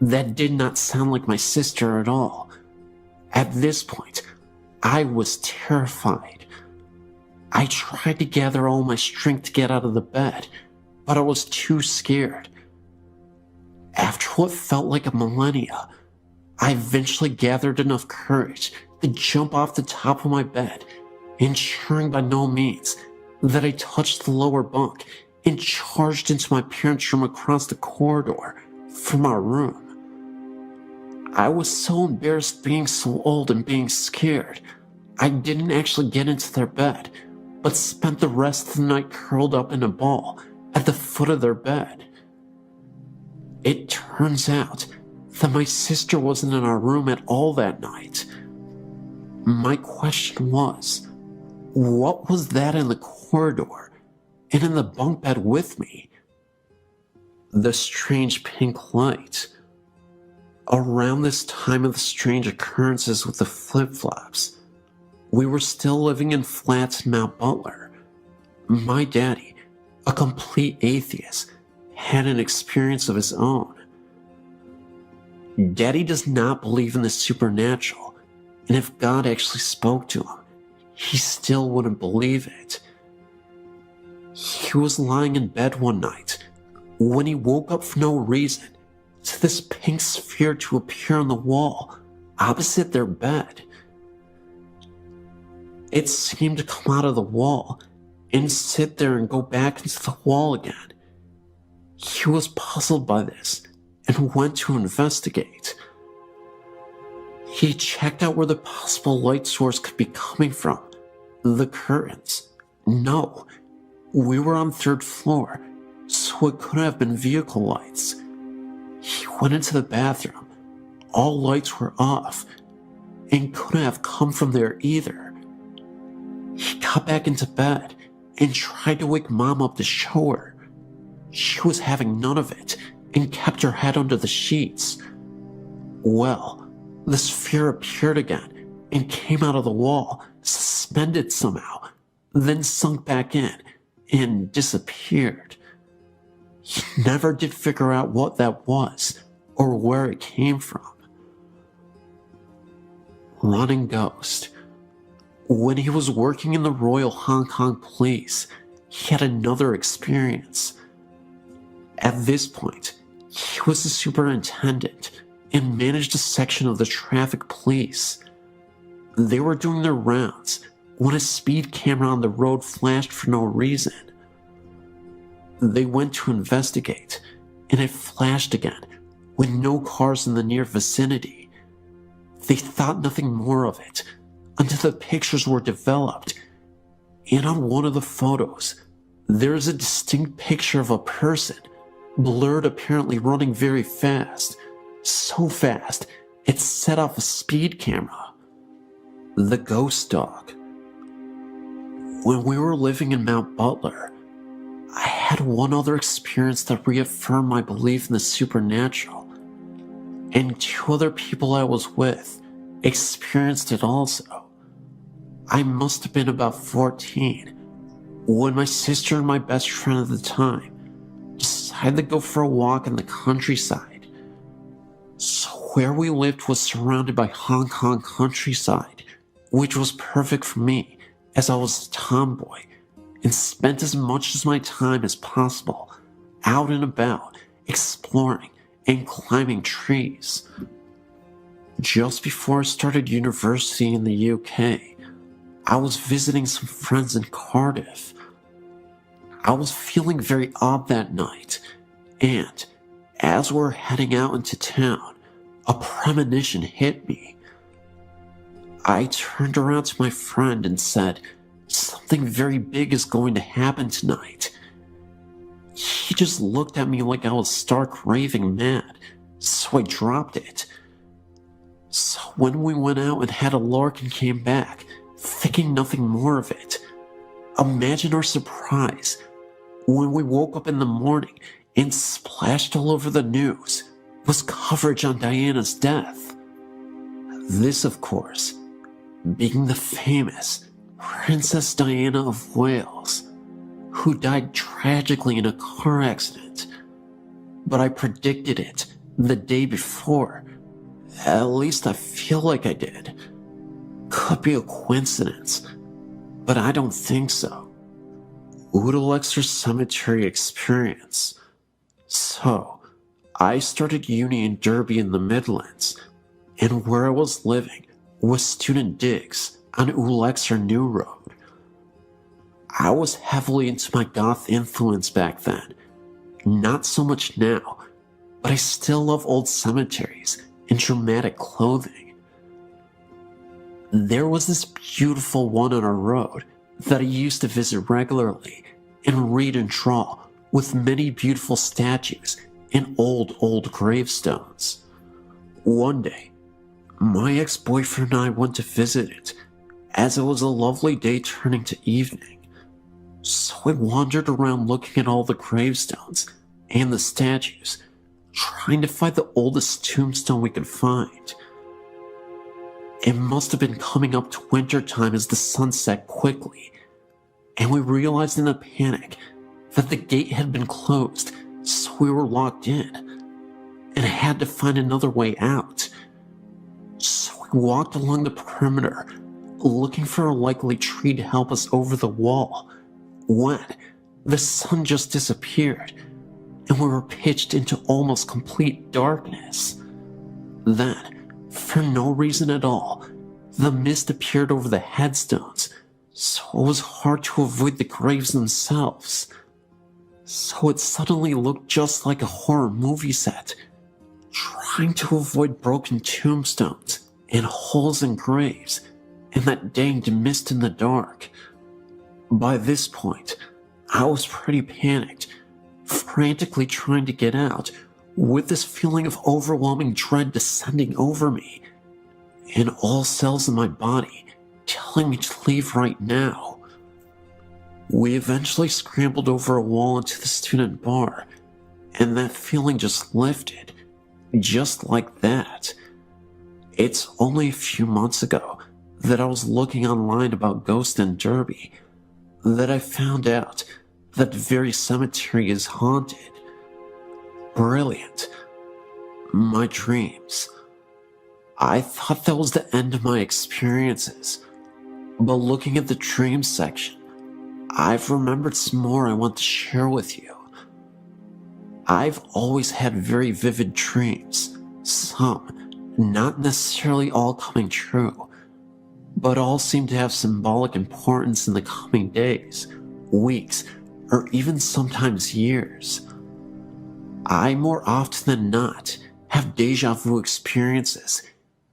That did not sound like my sister at all. At this point, I was terrified. I tried to gather all my strength to get out of the bed, but I was too scared. After what felt like a millennia, I eventually gathered enough courage to jump off the top of my bed, ensuring by no means that I touched the lower bunk and charged into my parents' room across the corridor from our room. I was so embarrassed being so old and being scared, I didn't actually get into their bed, but spent the rest of the night curled up in a ball at the foot of their bed. It turns out that my sister wasn't in our room at all that night. My question was, what was that in the corridor and in the bunk bed with me? The strange pink light. Around this time of the strange occurrences with the flip-flops, we were still living in flats in Mount Butler. My daddy, a complete atheist, had an experience of his own. Daddy does not believe in the supernatural, and if God actually spoke to him, he still wouldn't believe it. He was lying in bed one night when he woke up for no reason to this pink sphere to appear on the wall opposite their bed. It seemed to come out of the wall and sit there and go back into the wall again. He was puzzled by this and went to investigate. He checked out where the possible light source could be coming from. The curtains. No, we were on 3rd floor, so it couldn't have been vehicle lights. He went into the bathroom. All lights were off, and couldn't have come from there either. He got back into bed and tried to wake Mom up to show her. She was having none of it and kept her head under the sheets. Well, the sphere appeared again and came out of the wall, suspended somehow, then sunk back in and disappeared. He never did figure out what that was or where it came from. Running ghost. When he was working in the Royal Hong Kong Police, he had another experience. At this point, he was the superintendent and managed a section of the traffic police. They were doing their rounds when a speed camera on the road flashed for no reason. They went to investigate, and it flashed again, with no cars in the near vicinity. They thought nothing more of it until the pictures were developed, and on one of the photos, there is a distinct picture of a person, blurred, apparently running very fast, so fast it set off a speed camera. The ghost dog. When we were living in Mount Butler, I had one other experience that reaffirmed my belief in the supernatural, and two other people I was with experienced it also. I must have been about 14 when my sister and my best friend at the time decided to go for a walk in the countryside. So where we lived was surrounded by Hong Kong countryside, which was perfect for me as I was a tomboy and spent as much of my time as possible out and about, exploring and climbing trees. Just before I started university in the UK, I was visiting some friends in Cardiff. I was feeling very odd that night, and as we were heading out into town, a premonition hit me. I turned around to my friend and said, "Something very big is going to happen tonight." He just looked at me like I was stark raving mad, so I dropped it. So when we went out and had a lark and came back, thinking nothing more of it, imagine our surprise when we woke up in the morning and splashed all over the news was coverage on Diana's death. This, of course, being the famous Princess Diana of Wales, who died tragically in a car accident. But I predicted it the day before. At least I feel like I did. Could be a coincidence, but I don't think so. Udalexer Cemetery experience. So, I started uni in Derby in the Midlands, and where I was living was student digs on Udalexer New Road. I was heavily into my goth influence back then. Not so much now, but I still love old cemeteries and dramatic clothing. There was this beautiful one on our road that I used to visit regularly and read and draw, with many beautiful statues and old gravestones. One day, my ex-boyfriend and I went to visit it, as it was a lovely day turning to evening. So I wandered around looking at all the gravestones and the statues, trying to find the oldest tombstone we could find. It must have been coming up to winter time as the sun set quickly, and we realized in a panic that the gate had been closed, so we were locked in, and I had to find another way out. So we walked along the perimeter, looking for a likely tree to help us over the wall, when the sun just disappeared, and we were pitched into almost complete darkness. Then, for no reason at all, the mist appeared over the headstones, so it was hard to avoid the graves themselves. So it suddenly looked just like a horror movie set, trying to avoid broken tombstones and holes in graves and that danged mist in the dark. By this point, I was pretty panicked, frantically trying to get out, with this feeling of overwhelming dread descending over me, and all cells in my body telling me to leave right now. We eventually scrambled over a wall into the student bar, and that feeling just lifted, just like that. It's only a few months ago that I was looking online about ghosts in Derby that I found out that the very cemetery is haunted. Brilliant. My dreams. I thought that was the end of my experiences, but looking at the dreams section, I've remembered some more I want to share with you. I've always had very vivid dreams, some not necessarily all coming true, but all seem to have symbolic importance in the coming days, weeks, or even sometimes years. I more often than not have deja vu experiences,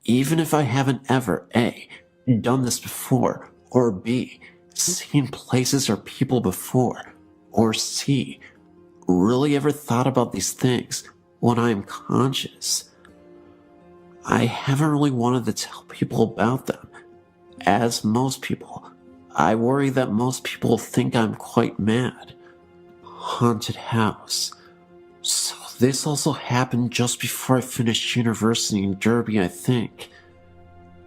even if I haven't ever A, done this before, or B, seen places or people before, or C, really ever thought about these things when I am conscious. I haven't really wanted to tell people about them. As most people, I worry that most people think I'm quite mad. Haunted house. So this also happened just before I finished university in Derby, I think.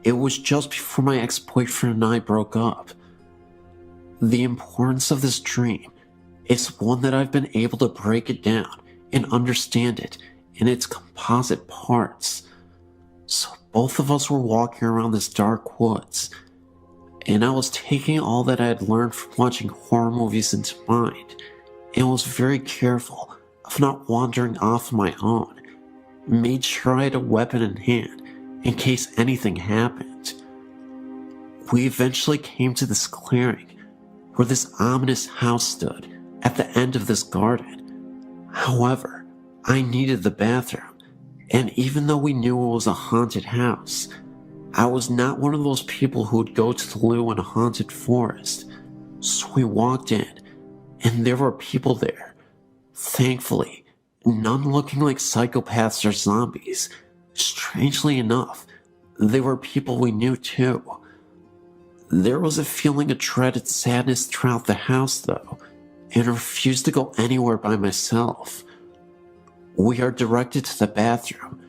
It was just before my ex-boyfriend and I broke up. The importance of this dream is one that I've been able to break it down and understand it in its composite parts. So both of us were walking around this dark woods, and I was taking all that I had learned from watching horror movies into mind, and was very careful of not wandering off on my own. Made sure I had a weapon in hand in case anything happened. We eventually came to this clearing where this ominous house stood at the end of this garden. However, I needed the bathroom, and even though we knew it was a haunted house, I was not one of those people who would go to the loo in a haunted forest. So we walked in, and there were people there. Thankfully, none looking like psychopaths or zombies. Strangely enough, they were people we knew too. There was a feeling of dreaded sadness throughout the house though, and I refused to go anywhere by myself. We are directed to the bathroom,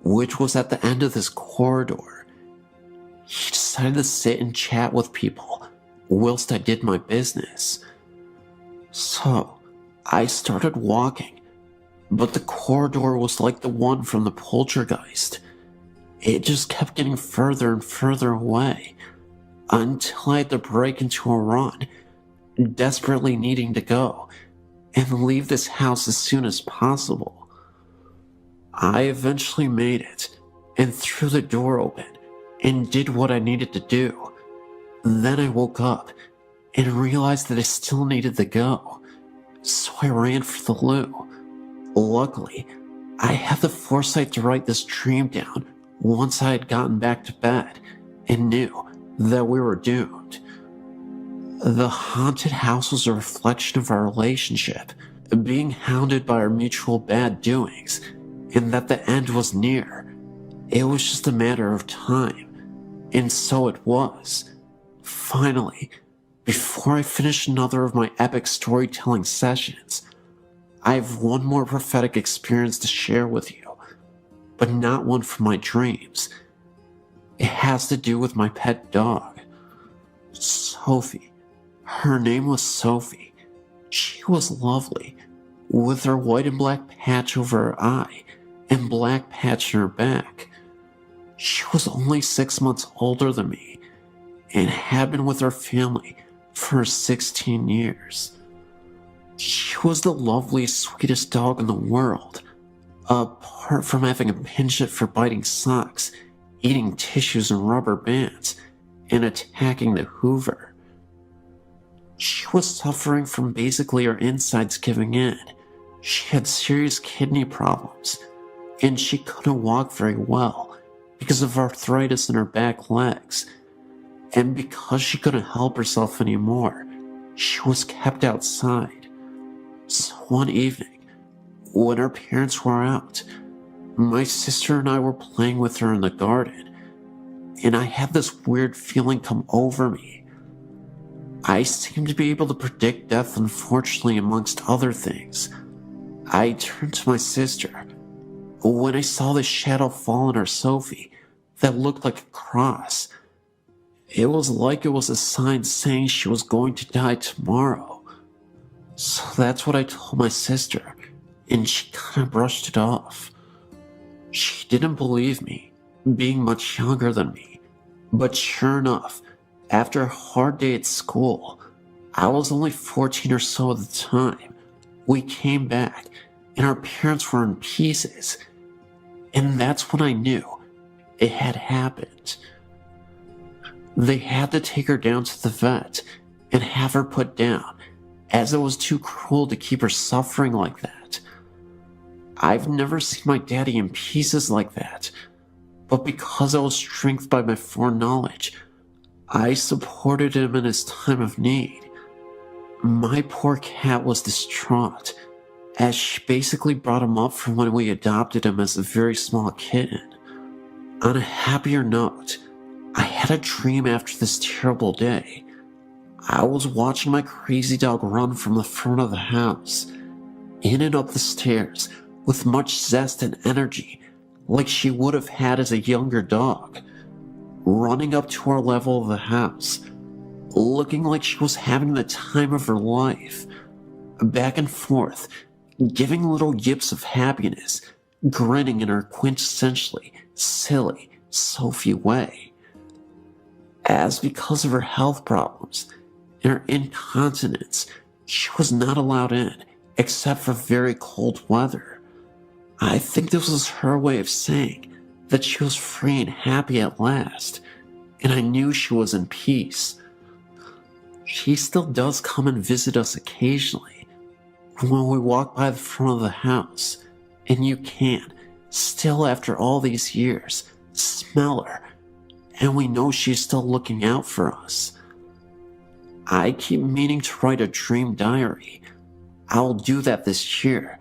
which was at the end of this corridor. He decided to sit and chat with people whilst I did my business. So, I started walking, but the corridor was like the one from the poltergeist. It just kept getting further and further away, until I had to break into a run, desperately needing to go and leave this house as soon as possible. I eventually made it and threw the door open and did what I needed to do. Then I woke up and realized that I still needed to go, so I ran for the loo. Luckily, I had the foresight to write this dream down once I had gotten back to bed and knew that we were doomed. The haunted house was a reflection of our relationship, being hounded by our mutual bad doings, and that the end was near. It was just a matter of time, and so it was. Finally, before I finish another of my epic storytelling sessions, I have one more prophetic experience to share with you, but not one from my dreams. It has to do with my pet dog, Sophie. Her name was Sophie. She was lovely, with her white and black patch over her eye and black patch in her back. She was only 6 months older than me and had been with her family for 16 years. She was the loveliest, sweetest dog in the world, apart from having a penchant for biting socks, eating tissues and rubber bands, and attacking the Hoover. She was suffering from basically her insides giving in. She had serious kidney problems, and she couldn't walk very well because of arthritis in her back legs. And because she couldn't help herself anymore, she was kept outside. So one evening, when her parents were out, my sister and I were playing with her in the garden, and I had this weird feeling come over me. I seemed to be able to predict death, unfortunately, amongst other things. I turned to my sister when I saw this shadow fall on her Sophie that looked like a cross. It was like it was a sign saying she was going to die tomorrow. So that's what I told my sister, and she kind of brushed it off. She didn't believe me, being much younger than me. But sure enough, after a hard day at school, I was only 14 or so at the time, we came back, and our parents were in pieces. And that's when I knew it had happened. They had to take her down to the vet and have her put down, as it was too cruel to keep her suffering like that. I've never seen my daddy in pieces like that, but because I was strengthened by my foreknowledge, I supported him in his time of need. My poor cat was distraught, as she basically brought him up from when we adopted him as a very small kitten. On a happier note, I had a dream after this terrible day. I was watching my crazy dog run from the front of the house, in and up the stairs, with much zest and energy, like she would have had as a younger dog, running up to our level of the house, looking like she was having the time of her life, back and forth, giving little yips of happiness, grinning in her quintessentially silly Sophie way. As because of her health problems and her incontinence, she was not allowed in except for very cold weather. I think this was her way of saying that she was free and happy at last, and I knew she was in peace. She still does come and visit us occasionally when we walk by the front of the house, and you can, still after all these years, smell her, and we know she's still looking out for us. I keep meaning to write a dream diary. I'll do that this year,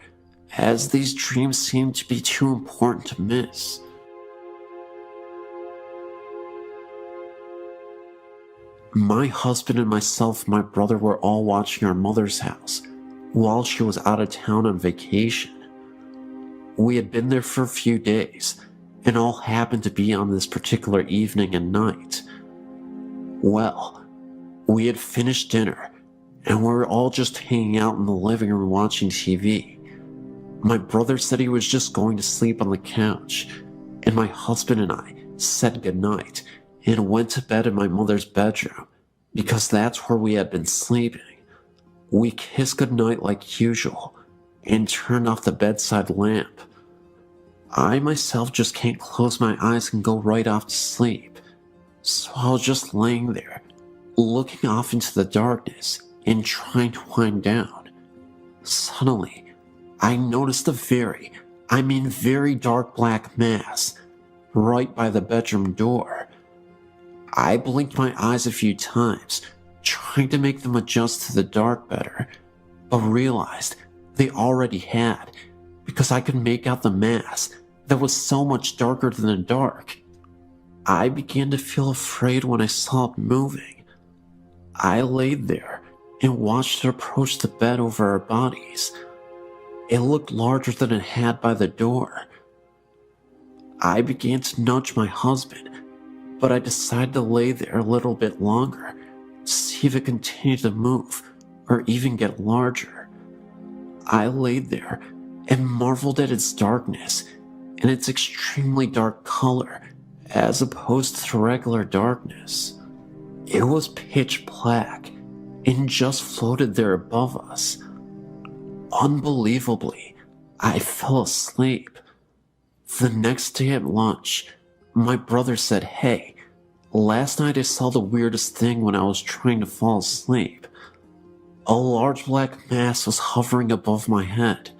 as these dreams seem to be too important to miss. My husband and myself and my brother were all watching our mother's house while she was out of town on vacation. We had been there for a few days, and all happened to be on this particular evening and night. Well, we had finished dinner, and we were all just hanging out in the living room watching TV. My brother said he was just going to sleep on the couch, and my husband and I said goodnight and went to bed in my mother's bedroom, because that's where we had been sleeping. We kissed goodnight like usual, and turned off the bedside lamp. I myself just can't close my eyes and go right off to sleep, so I was just laying there, looking off into the darkness and trying to wind down. Suddenly, I noticed a very dark black mass right by the bedroom door. I blinked my eyes a few times, trying to make them adjust to the dark better, but realized they already had, because I could make out the mass that was so much darker than the dark. I began to feel afraid when I saw it moving. I laid there and watched it approach the bed over our bodies. It looked larger than it had by the door. I began to nudge my husband, but I decided to lay there a little bit longer to see if it continued to move or even get larger. I laid there and marveled at its darkness and its extremely dark color as opposed to regular darkness. It was pitch black and just floated there above us. Unbelievably, I fell asleep. The next day at lunch, my brother said, "Hey, last night I saw the weirdest thing when I was trying to fall asleep. A large black mass was hovering above my head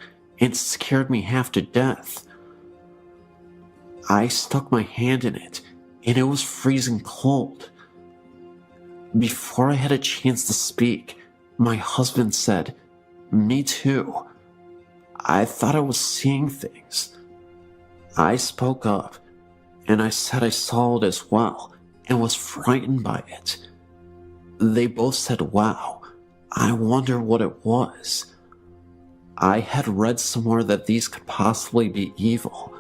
and scared me half to death." I stuck my hand in it, and it was freezing cold. Before I had a chance to speak, my husband said, "Me too. I thought I was seeing things." I spoke up, and I said I saw it as well, and was frightened by it. They both said, "Wow, I wonder what it was." I had read somewhere that these could possibly be evil.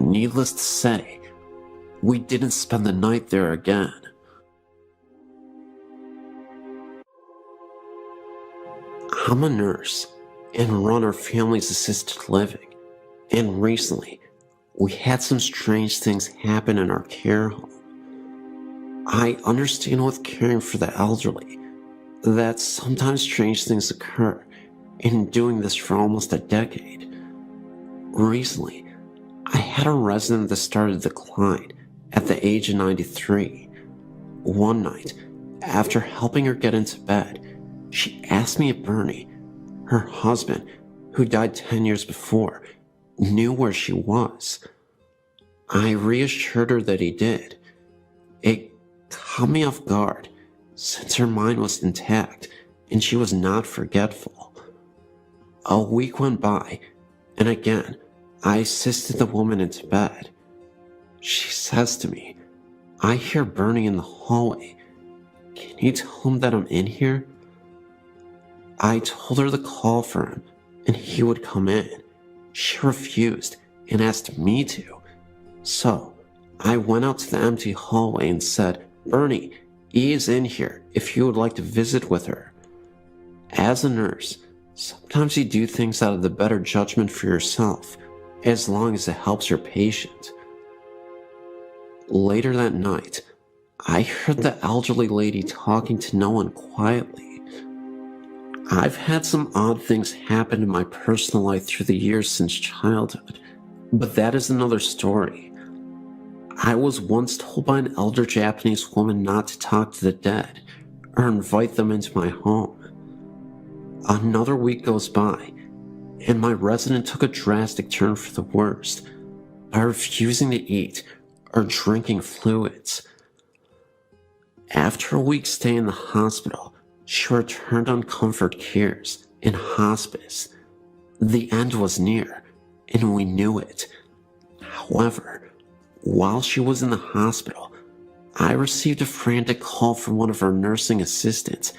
Needless to say, we didn't spend the night there again. I'm a nurse and run our family's assisted living, and recently we had some strange things happen in our care home. I understand with caring for the elderly that sometimes strange things occur, and doing this for almost a decade. Recently, I had a resident that started to decline at the age of 93. One night, after helping her get into bed, She asked me if Bernie, her husband, who died 10 years before, knew where she was. I reassured her that he did. It caught me off guard, since her mind was intact and she was not forgetful. A week went by, and again, I assisted the woman into bed. She says to me, "I hear Bernie in the hallway. Can you tell him that I'm in here?" I told her to call for him and he would come in. She refused and asked me to. So I went out to the empty hallway and said, "Bernie, E is in here if you would like to visit with her." As a nurse, sometimes you do things out of the better judgment for yourself, as long as it helps your patient. Later that night, I heard the elderly lady talking to no one quietly. I've had some odd things happen in my personal life through the years since childhood, but that is another story. I was once told by an elder Japanese woman not to talk to the dead or invite them into my home. Another week goes by, and my resident took a drastic turn for the worst by refusing to eat or drinking fluids. After a week's stay in the hospital, she returned on comfort cares in hospice. The end was near, and we knew it. However, while she was in the hospital, I received a frantic call from one of her nursing assistants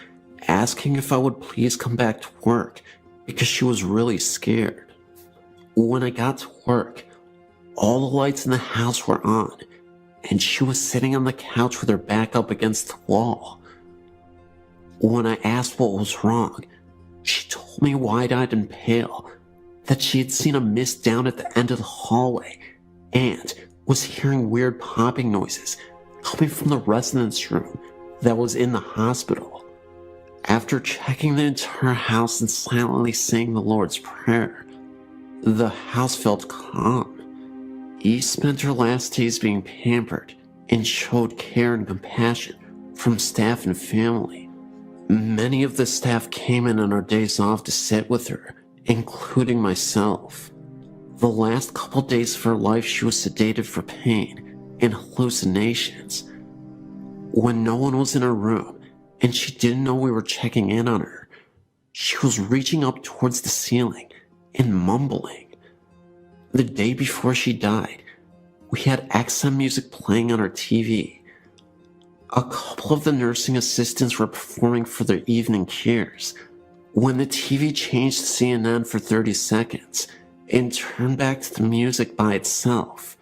asking if I would please come back to work because she was really scared. When I got to work, all the lights in the house were on, and she was sitting on the couch with her back up against the wall. When I asked what was wrong, she told me wide-eyed and pale that she had seen a mist down at the end of the hallway and was hearing weird popping noises coming from the residence room that was in the hospital. After checking the entire house and silently saying the Lord's Prayer, the house felt calm. Eve spent her last days being pampered and showed care and compassion from staff and family. Many of the staff came in on our days off to sit with her, including myself. The last couple days of her life, she was sedated for pain and hallucinations. When no one was in her room and she didn't know we were checking in on her, she was reaching up towards the ceiling and mumbling. The day before she died, we had XM music playing on our TV. A couple of the nursing assistants were performing for their evening cares when the TV changed to CNN for 30 seconds and turned back to the music by itself.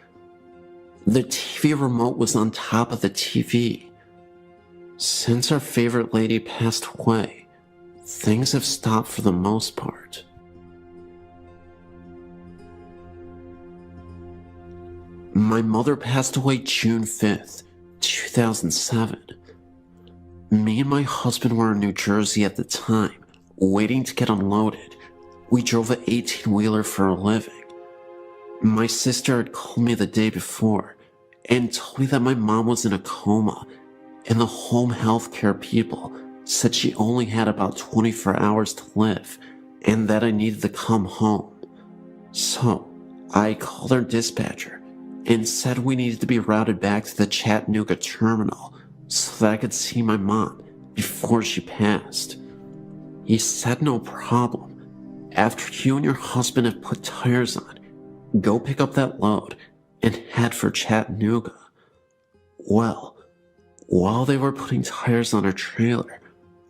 The TV remote was on top of the TV. Since our favorite lady passed away, things have stopped for the most part. My mother passed away June 5th, 2007. Me and my husband were in New Jersey at the time, waiting to get unloaded. We drove an 18-wheeler for a living. My sister had called me the day before and told me that my mom was in a coma, and the home health care people said she only had about 24 hours to live and that I needed to come home. So I called our dispatcher and said we needed to be routed back to the Chattanooga terminal so that I could see my mom before she passed. He said no problem. After you and your husband have put tires on, go pick up that load and head for Chattanooga. Well, while they were putting tires on our trailer,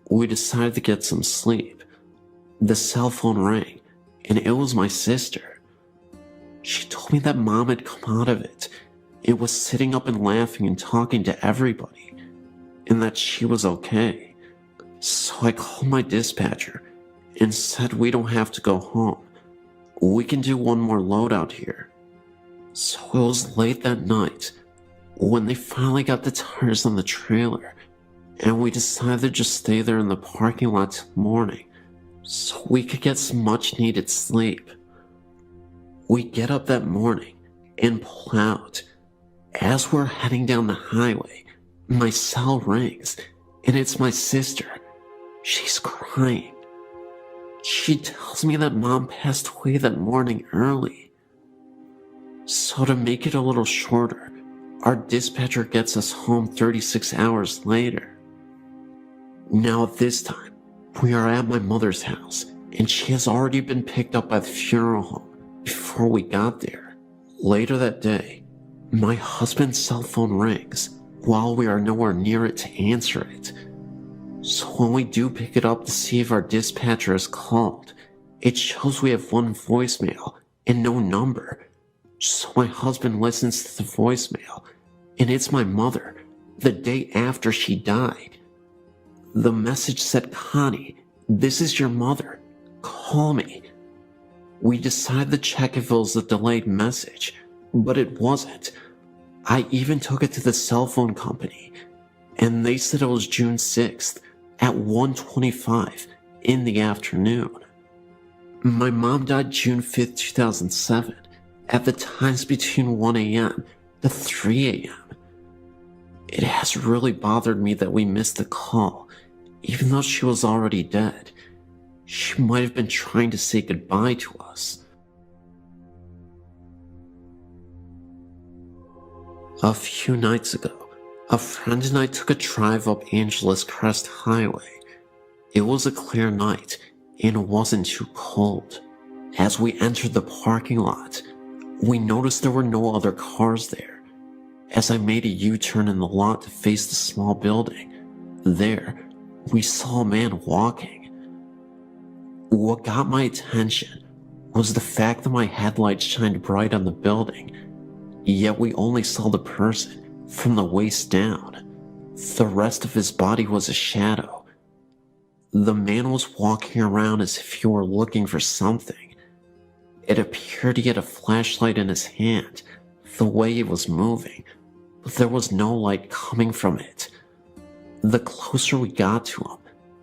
we decided to get some sleep. The cell phone rang, and it was my sister. She told me that Mom had come out of it. It was sitting up and laughing and talking to everybody, and that she was okay. So I called my dispatcher and said we don't have to go home. We can do one more load out here. So it was late that night when they finally got the tires on the trailer, and we decided to just stay there in the parking lot till morning so we could get some much needed sleep. We get up that morning and pull out. As we're heading down the highway, my cell rings, and it's my sister. She's crying. She tells me that Mom passed away that morning early. So to make it a little shorter, our dispatcher gets us home 36 hours later. Now at this time, we are at my mother's house, and she has already been picked up by the funeral home before we got there. Later that day, my husband's cell phone rings while we are nowhere near it to answer it. So when we do pick it up to see if our dispatcher is called, it shows we have one voicemail and no number. So my husband listens to the voicemail, and it's my mother, the day after she died. The message said, "Connie, this is your mother. Call me." We decided to check if it was a delayed message, but it wasn't. I even took it to the cell phone company, and they said it was June 6th at 1:25 in the afternoon. My mom died June 5th, 2007, at the times between 1 a.m. to 3 a.m. It has really bothered me that we missed the call, even though she was already dead. She might have been trying to say goodbye to us. A few nights ago, a friend and I took a drive up Angeles Crest Highway. It was a clear night and it wasn't too cold. As we entered the parking lot, we noticed there were no other cars there. As I made a U-turn in the lot to face the small building, there, we saw a man walking. What got my attention was the fact that my headlights shined bright on the building, yet we only saw the person from the waist down. The rest of his body was a shadow. The man was walking around as if he were looking for something. It appeared he had a flashlight in his hand, the way he was moving, but there was no light coming from it. The closer we got to him,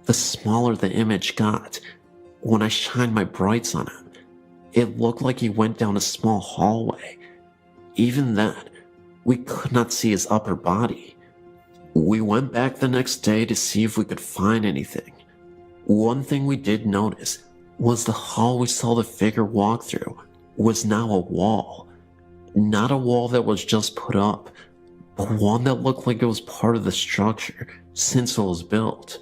the smaller the image got. When I shined my brights on him, it looked like he went down a small hallway. Even then, we could not see his upper body. We went back the next day to see if we could find anything. One thing we did notice was the hall we saw the figure walk through was now a wall. Not a wall that was just put up, but one that looked like it was part of the structure since it was built.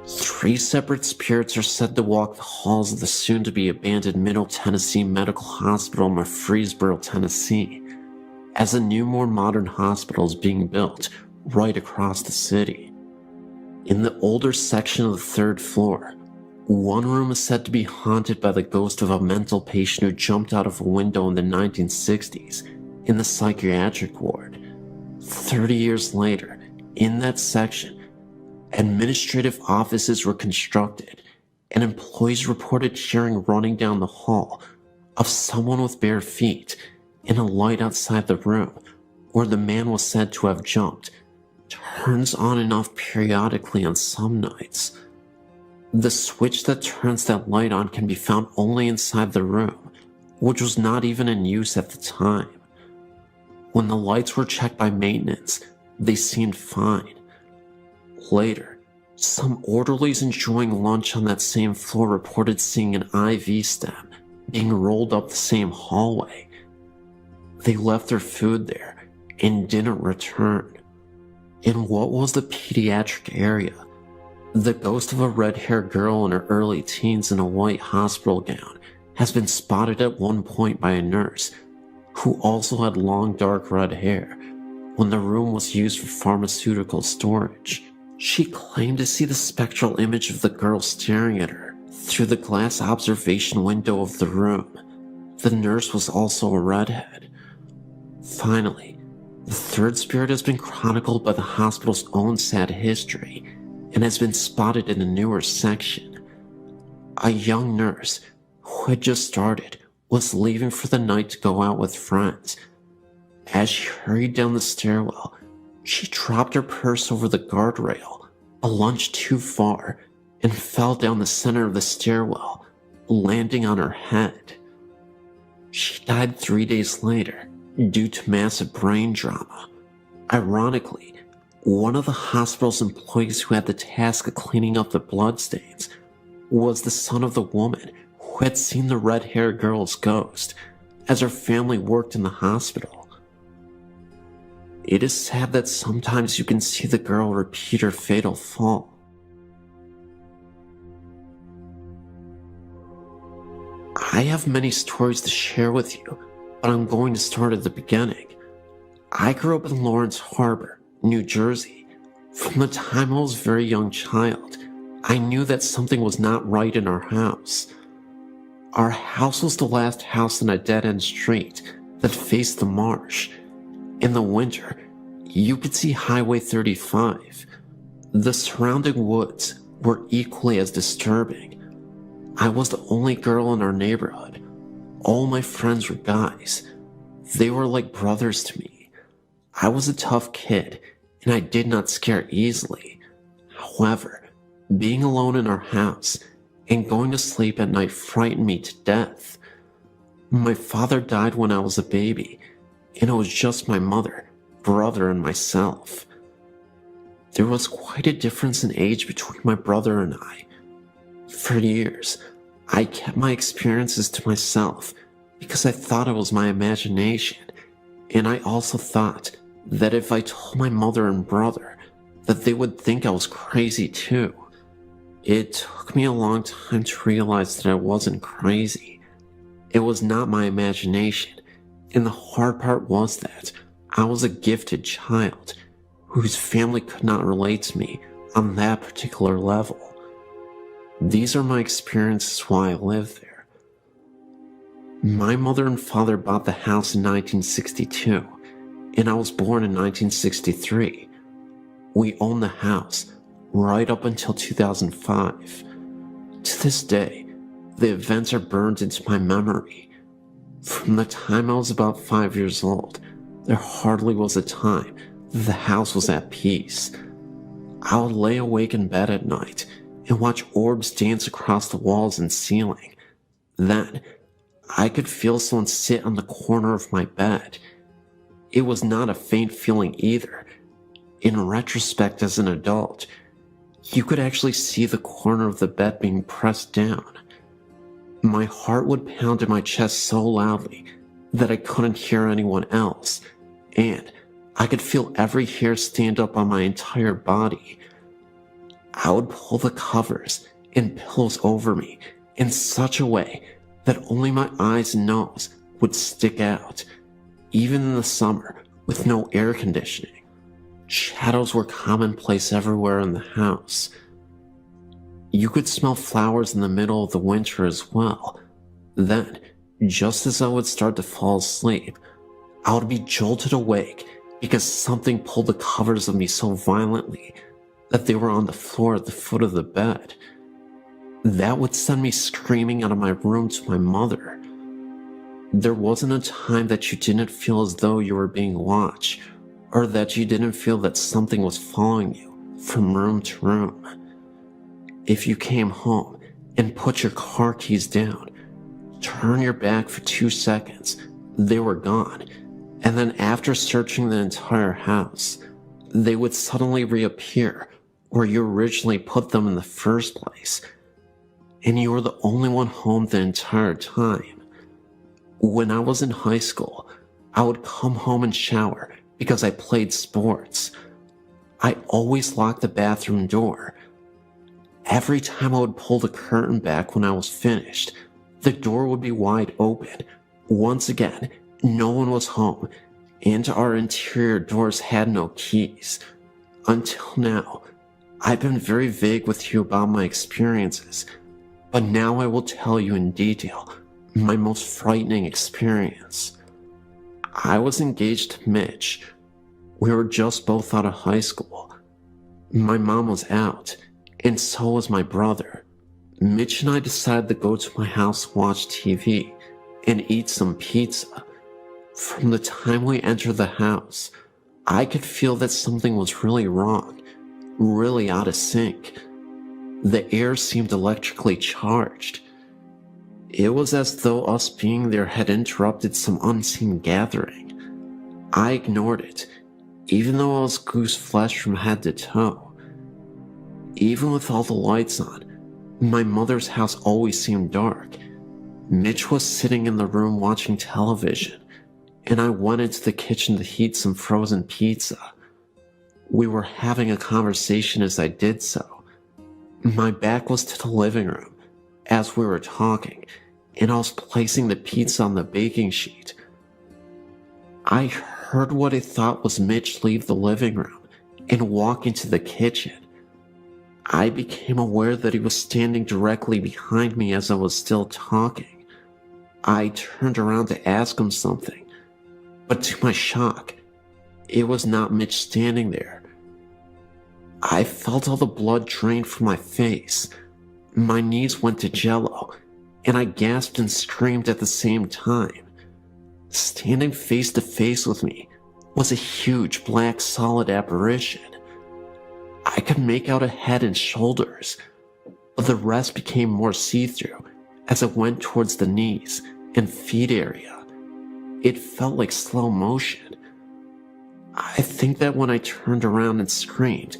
3 separate spirits are said to walk the halls of the soon-to-be abandoned Middle Tennessee Medical Hospital in Murfreesboro, Tennessee, as a new, more modern hospital is being built right across the city. In the older section of the 3rd floor, one room is said to be haunted by the ghost of a mental patient who jumped out of a window in the 1960s in the psychiatric ward. 30 years later, in that section, administrative offices were constructed, and employees reported hearing running down the hall of someone with bare feet, and a light outside the room where the man was said to have jumped turns on and off periodically on some nights. The switch that turns that light on can be found only inside the room, which was not even in use at the time. When the lights were checked by maintenance, they seemed fine. Later, some orderlies enjoying lunch on that same floor reported seeing an IV stem being rolled up the same hallway. They left their food there and didn't return. In what was the pediatric area, the ghost of a red-haired girl in her early teens in a white hospital gown has been spotted at one point by a nurse who also had long dark red hair when the room was used for pharmaceutical storage. She claimed to see the spectral image of the girl staring at her through the glass observation window of the room. The nurse was also a redhead. Finally, the 3rd spirit has been chronicled by the hospital's own sad history and has been spotted in a newer section. A young nurse who had just started was leaving for the night to go out with friends. As she hurried down the stairwell, she dropped her purse over the guardrail, a lunge too far, and fell down the center of the stairwell, landing on her head. She died 3 days later due to massive brain trauma. Ironically, One of the hospital's employees who had the task of cleaning up the bloodstains was the son of the woman who had seen the red-haired girl's ghost as her family worked in the hospital. It is sad that sometimes you can see the girl repeat her fatal fall. I have many stories to share with you, but I'm going to start at the beginning. I grew up in Lawrence Harbor, New Jersey. From the time I was a very young child, I knew that something was not right in our house. Our house was the last house in a dead-end street that faced the marsh. In the winter, you could see Highway 35. The surrounding woods were equally as disturbing. I was the only girl in our neighborhood. All my friends were guys. They were like brothers to me. I was a tough kid, and I did not scare easily. However, being alone in our house and going to sleep at night frightened me to death. My father died when I was a baby, and it was just my mother, brother, and myself. There was quite a difference in age between my brother and I. For years, I kept my experiences to myself because I thought it was my imagination, and I also thought that if I told my mother and brother, that they would think I was crazy too. It took me a long time to realize that I wasn't crazy. It was not my imagination, and the hard part was that I was a gifted child whose family could not relate to me on that particular level. These are my experiences while I lived there. My mother and father bought the house in 1962, and I was born in 1963. We owned the house right up until 2005. To this day, the events are burned into my memory. From the time I was about 5 years old, there hardly was a time that the house was at peace. I would lay awake in bed at night and watch orbs dance across the walls and ceiling. Then, I could feel someone sit on the corner of my bed. It was not a faint feeling either. In retrospect, as an adult, you could actually see the corner of the bed being pressed down. My heart would pound in my chest so loudly that I couldn't hear anyone else, and I could feel every hair stand up on my entire body. I would pull the covers and pillows over me in such a way that only my eyes and nose would stick out, even in the summer with no air conditioning. Shadows were commonplace everywhere in the house. You could smell flowers in the middle of the winter as well. Then, just as I would start to fall asleep, I would be jolted awake because something pulled the covers of me so violently that they were on the floor at the foot of the bed. That would send me screaming out of my room to my mother. There wasn't a time that you didn't feel as though you were being watched, or that you didn't feel that something was following you from room to room. If you came home and put your car keys down, turn your back for 2 seconds, they were gone, and then after searching the entire house, they would suddenly reappear where you originally put them in the first place, and you were the only one home the entire time. When I was in high school, I would come home and shower because I played sports. I always locked the bathroom door. Every time I would pull the curtain back when I was finished, the door would be wide open. Once again, no one was home, and our interior doors had no keys. Until now, I've been very vague with you about my experiences, but now I will tell you in detail my most frightening experience. I was engaged to Mitch. We were just both out of high school. My mom was out, and so was my brother. Mitch and I decided to go to my house to watch TV and eat some pizza. From the time we entered the house, I could feel that something was really wrong, really out of sync. The air seemed electrically charged. It was as though us being there had interrupted some unseen gathering. I ignored it, even though I was goose flesh from head to toe. Even with all the lights on, my mother's house always seemed dark. Mitch was sitting in the room watching television, and I went into the kitchen to heat some frozen pizza. We were having a conversation as I did so. My back was to the living room as we were talking, and I was placing the pizza on the baking sheet. I heard what I thought was Mitch leave the living room and walk into the kitchen. I became aware that he was standing directly behind me as I was still talking. I turned around to ask him something, but to my shock, it was not Mitch standing there. I felt all the blood drain from my face. My knees went to jello, and I gasped and screamed at the same time. Standing face to face with me was a huge black solid apparition. I could make out a head and shoulders, but the rest became more see-through as it went towards the knees and feet area. It felt like slow motion. I think that when I turned around and screamed,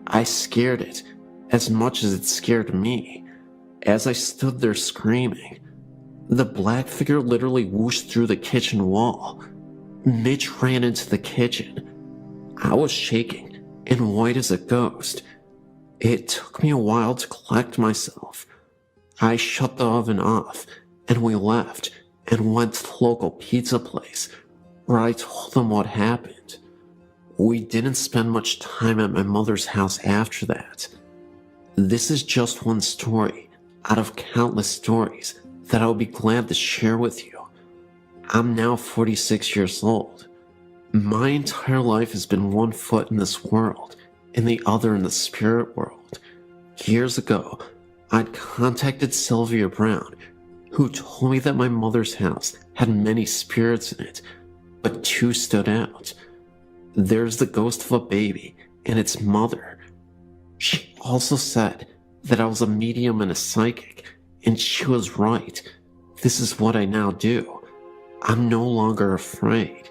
I scared it as much as it scared me. As I stood there screaming, the black figure literally whooshed through the kitchen wall. Mitch ran into the kitchen. I was shaking and white as a ghost. It took me a while to collect myself. I shut the oven off, and we left and went to the local pizza place, where I told them what happened. We didn't spend much time at my mother's house after that. This is just one story out of countless stories that I would be glad to share with you. I'm now 46 years old. My entire life has been one foot in this world and the other in the spirit world. Years ago, I'd contacted Sylvia Brown, who told me that my mother's house had many spirits in it, but two stood out. There's the ghost of a baby and its mother. She also said that I was a medium and a psychic, and she was right. This is what I now do. I'm no longer afraid.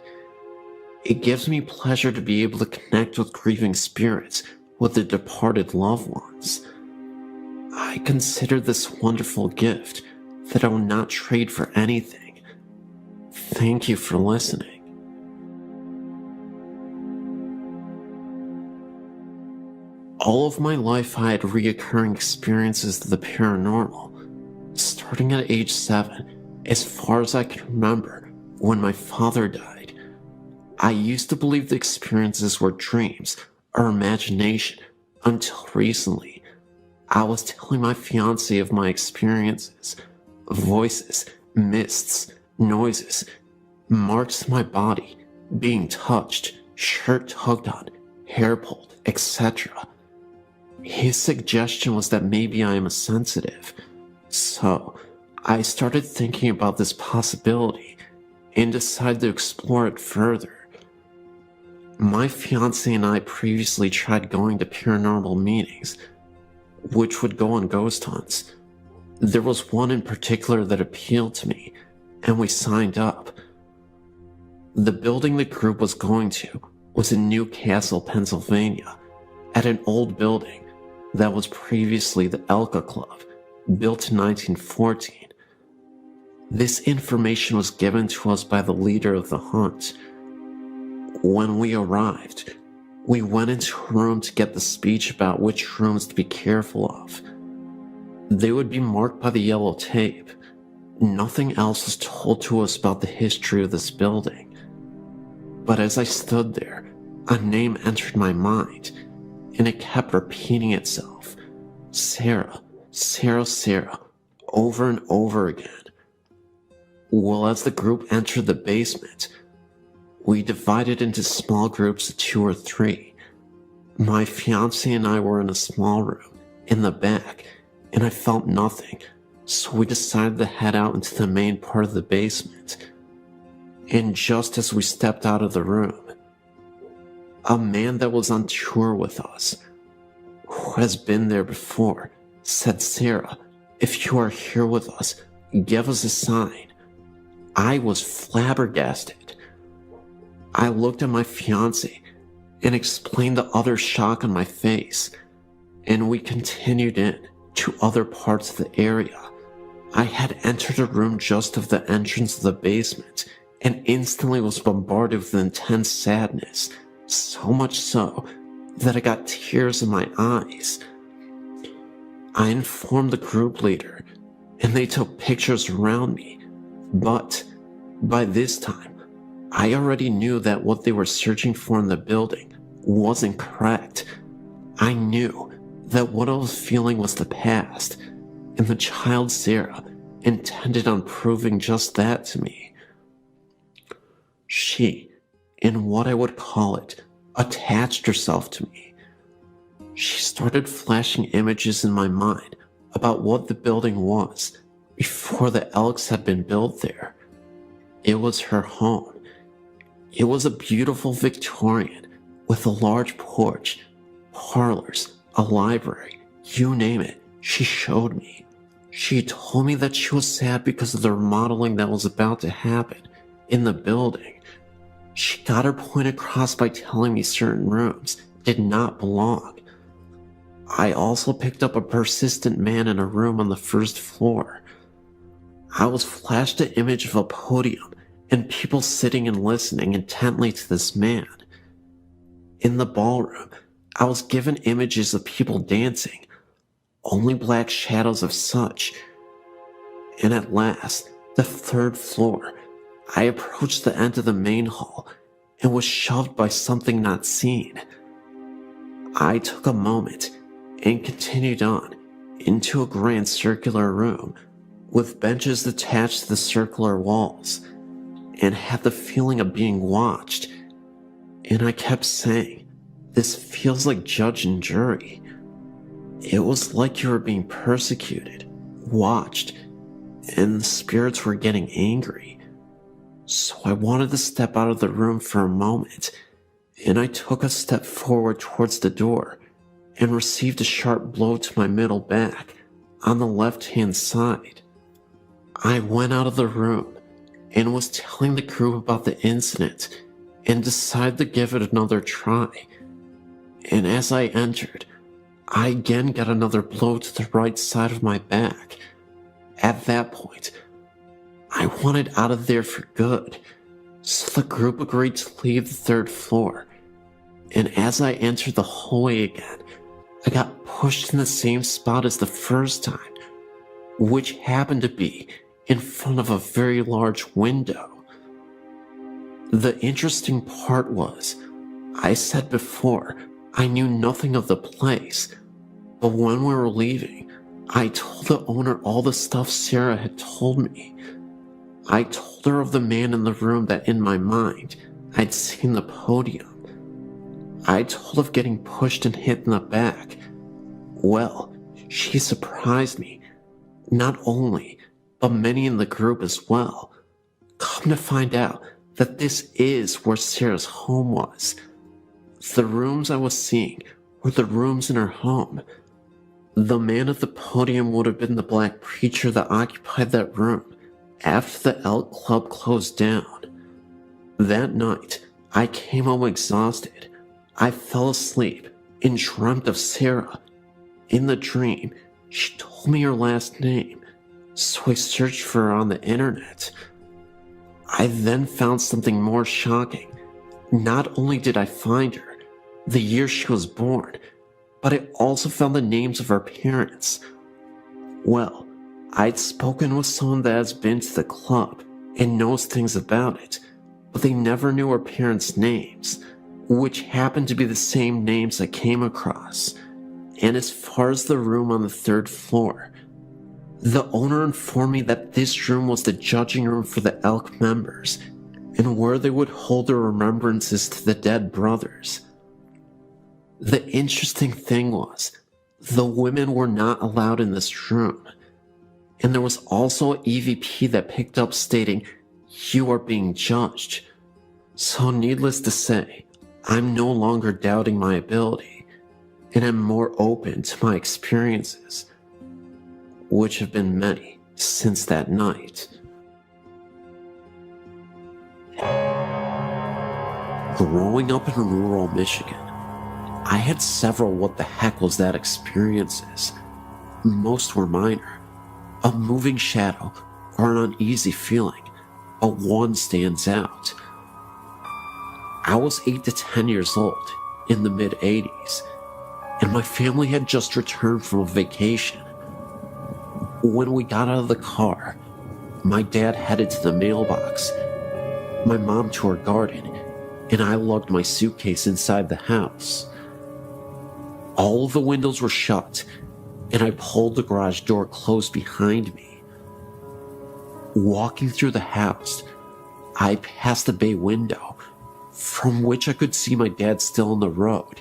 It gives me pleasure to be able to connect with grieving spirits with their departed loved ones. I consider this wonderful gift that I will not trade for anything. Thank you for listening. All of my life I had reoccurring experiences of the paranormal, starting at age 7, as far as I can remember, when my father died. I used to believe the experiences were dreams or imagination until recently. I was telling my fiancé of my experiences, voices, mists, noises, marks in my body, being touched, shirt tugged on, hair pulled, etc. His suggestion was that maybe I am a sensitive. So, I started thinking about this possibility and decided to explore it further. My fiancé and I previously tried going to paranormal meetings, which would go on ghost hunts. There was one in particular that appealed to me, and we signed up. The building the group was going to was in Newcastle, Pennsylvania, at an old building that was previously the Elka Club, built in 1914. This information was given to us by the leader of the hunt. When we arrived, we went into a room to get the speech about which rooms to be careful of. They would be marked by the yellow tape. Nothing else was told to us about the history of this building. But as I stood there, a name entered my mind, and it kept repeating itself. Sarah, Sarah, Sarah, over and over again. Well, as the group entered the basement, we divided into small groups of 2 or 3. My fiancé and I were in a small room in the back, and I felt nothing, so we decided to head out into the main part of the basement. And just as we stepped out of the room, a man that was on tour with us, who has been there before, said, "Sarah, if you are here with us, give us a sign." I was flabbergasted. I looked at my fiancé, and explained the utter shock on my face, and we continued in to other parts of the area. I had entered a room just off the entrance of the basement and instantly was bombarded with intense sadness, so much so that I got tears in my eyes. I informed the group leader, and they took pictures around me, but by this time, I already knew that what they were searching for in the building wasn't correct. I knew that what I was feeling was the past, and the child Sarah intended on proving just that to me. She, in what I would call it, attached herself to me. She started flashing images in my mind about what the building was before the Elks had been built there. It was her home. It was a beautiful Victorian with a large porch, parlors, a library, you name it, she showed me. She told me that she was sad because of the remodeling that was about to happen in the building. She got her point across by telling me certain rooms did not belong. I also picked up a persistent man in a room on the first floor. I was flashed an image of a podium and people sitting and listening intently to this man. In the ballroom, I was given images of people dancing, only black shadows of such. And at last, the third floor, I approached the end of the main hall and was shoved by something not seen. I took a moment and continued on into a grand circular room with benches attached to the circular walls, and had the feeling of being watched. And I kept saying, this feels like judge and jury. It was like you were being persecuted, watched, and the spirits were getting angry. So I wanted to step out of the room for a moment, and I took a step forward towards the door and received a sharp blow to my middle back on the left-hand side. I went out of the room and was telling the group about the incident and decided to give it another try. And as I entered, I again got another blow to the right side of my back. At that point, I wanted out of there for good, so the group agreed to leave the third floor. And as I entered the hallway again, I got pushed in the same spot as the first time, which happened to be in front of a very large window. The interesting part was, I said before, I knew nothing of the place, but when we were leaving, I told the owner all the stuff Sarah had told me. I told her of the man in the room that in my mind, I'd seen the podium. I told of getting pushed and hit in the back. Well, she surprised me, not only, but many in the group as well. Come to find out that this is where Sarah's home was. The rooms I was seeing were the rooms in her home. The man at the podium would have been the black preacher that occupied that room after the Elk Club closed down. That night, I came home exhausted. I fell asleep and dreamt of Sarah. In the dream, she told me her last name, so I searched for her on the internet. I then found something more shocking. Not only did I find her, the year she was born, but I also found the names of her parents. Well, I'd spoken with someone that has been to the club and knows things about it, but they never knew her parents' names, which happened to be the same names I came across. And as far as the room on the third floor, the owner informed me that this room was the judging room for the Elk members, and where they would hold their remembrances to the dead brothers. The interesting thing was, the women were not allowed in this room, and there was also an EVP that picked up stating, "You are being judged." So needless to say, I'm no longer doubting my ability, and I'm more open to my experiences, which have been many since that night. Growing up in rural Michigan, I had several what the heck was that experiences. Most were minor, a moving shadow or an uneasy feeling, but one stands out. I was 8 to 10 years old in the mid-80s, and my family had just returned from a vacation. When we got out of the car, my dad headed to the mailbox, my mom to her garden, and I lugged my suitcase inside the house. All of the windows were shut, and I pulled the garage door closed behind me. Walking through the house, I passed the bay window, from which I could see my dad still on the road,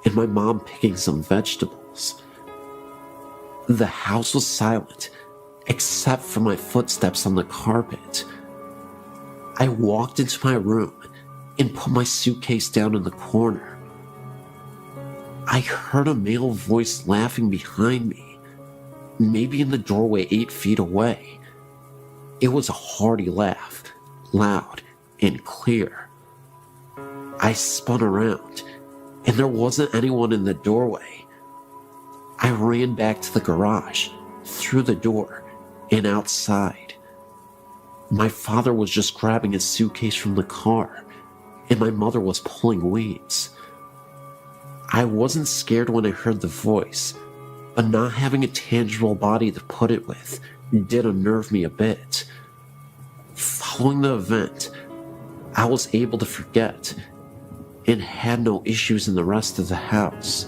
and my mom picking some vegetables. The house was silent, except for my footsteps on the carpet. I walked into my room and put my suitcase down in the corner. I heard a male voice laughing behind me, maybe in the doorway 8 feet away. It was a hearty laugh, loud and clear. I spun around, and there wasn't anyone in the doorway. I ran back to the garage, through the door, and outside. My father was just grabbing his suitcase from the car, and my mother was pulling weeds. I wasn't scared when I heard the voice, but not having a tangible body to put it with did unnerve me a bit. Following the event, I was able to forget and had no issues in the rest of the house.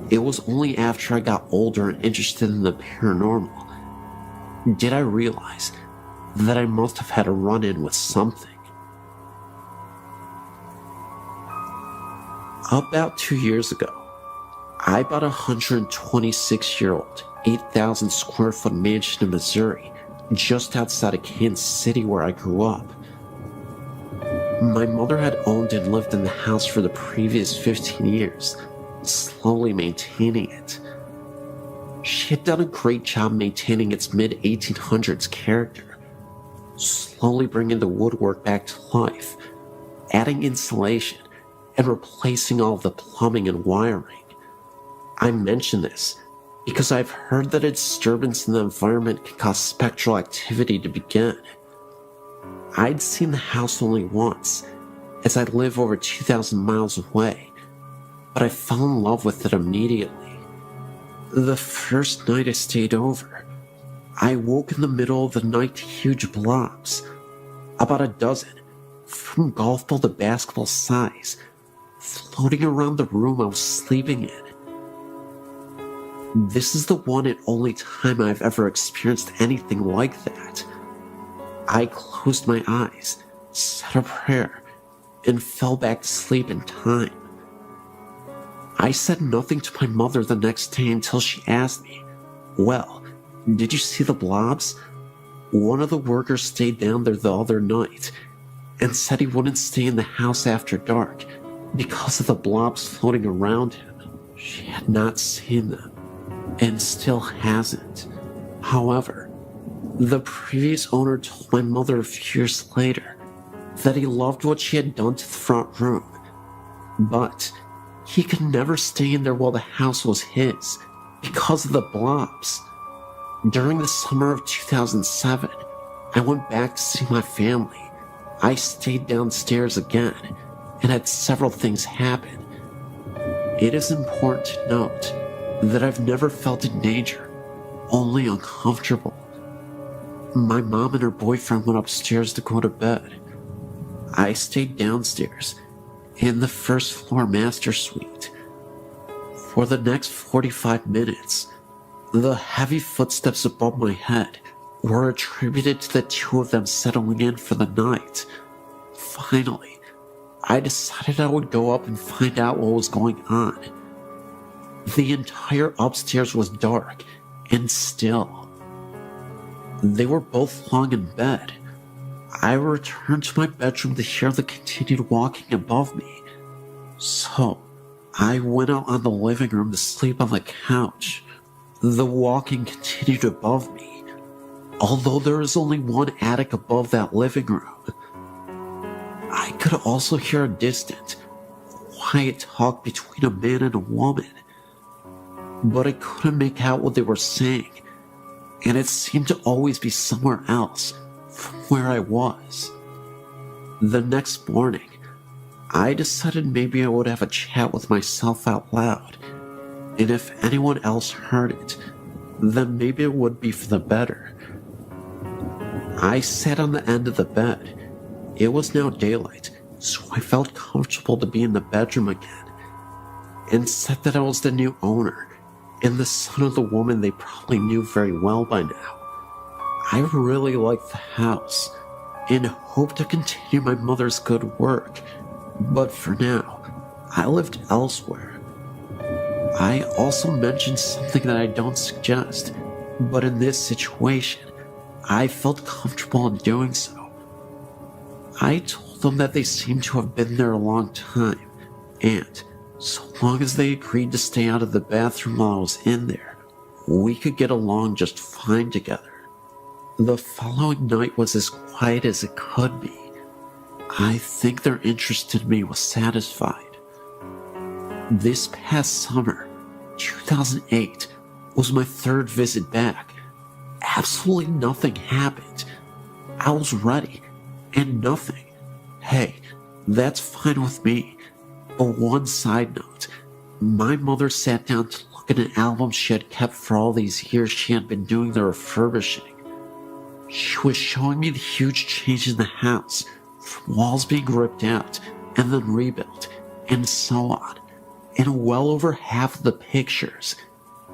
It was only after I got older and interested in the paranormal did I realize that I must have had a run-in with something. About 2 years ago, I bought a 126-year-old, 8,000 square foot mansion in Missouri, just outside of Kansas City where I grew up. My mother had owned and lived in the house for the previous 15 years, slowly maintaining it. She had done a great job maintaining its mid-1800s character, slowly bringing the woodwork back to life, adding insulation, and replacing all of the plumbing and wiring. I mention this because I've heard that a disturbance in the environment can cause spectral activity to begin. I'd seen the house only once, as I live over 2,000 miles away, but I fell in love with it immediately. The first night I stayed over, I woke in the middle of the night to huge blobs, about a dozen, from golf ball to basketball size, floating around the room I was sleeping in. This is the one and only time I've ever experienced anything like that. I closed my eyes, said a prayer, and fell back to sleep in time. I said nothing to my mother the next day until she asked me, "Well, did you see the blobs?" One of the workers stayed down there the other night and said he wouldn't stay in the house after dark because of the blobs floating around him. She had not seen them, and still hasn't. However, the previous owner told my mother a few years later that he loved what she had done to the front room, but he could never stay in there while the house was his because of the blobs. During the summer of 2007, I went back to see my family. I stayed downstairs again and had several things happen. It is important to note that I've never felt in danger, only uncomfortable. My mom and her boyfriend went upstairs to go to bed. I stayed downstairs in the first floor master suite. For the next 45 minutes, the heavy footsteps above my head were attributed to the two of them settling in for the night. Finally, I decided I would go up and find out what was going on. The entire upstairs was dark and still. They were both lying in bed. I returned to my bedroom to hear the continued walking above me. So, I went out on the living room to sleep on the couch. The walking continued above me, although there is only one attic above that living room. I could also hear a distant, quiet talk between a man and a woman, but I couldn't make out what they were saying, and it seemed to always be somewhere else from where I was. The next morning, I decided maybe I would have a chat with myself out loud, and if anyone else heard it, then maybe it would be for the better. I sat on the end of the bed. It was now daylight, so I felt comfortable to be in the bedroom again, and said that I was the new owner and the son of the woman they probably knew very well by now. I really liked the house and hoped to continue my mother's good work, but for now, I lived elsewhere. I also mentioned something that I don't suggest, but in this situation, I felt comfortable in doing so. I told them that they seemed to have been there a long time, and so long as they agreed to stay out of the bathroom while I was in there, we could get along just fine together. The following night was as quiet as it could be. I think their interest in me was satisfied. This past summer, 2008, was my third visit back. Absolutely nothing happened. I was ready, and nothing. Hey, that's fine with me. But one side note, my mother sat down to look at an album she had kept for all these years she had been doing the refurbishing. She was showing me the huge change in the house, from walls being ripped out and then rebuilt, and so on. In well over half of the pictures,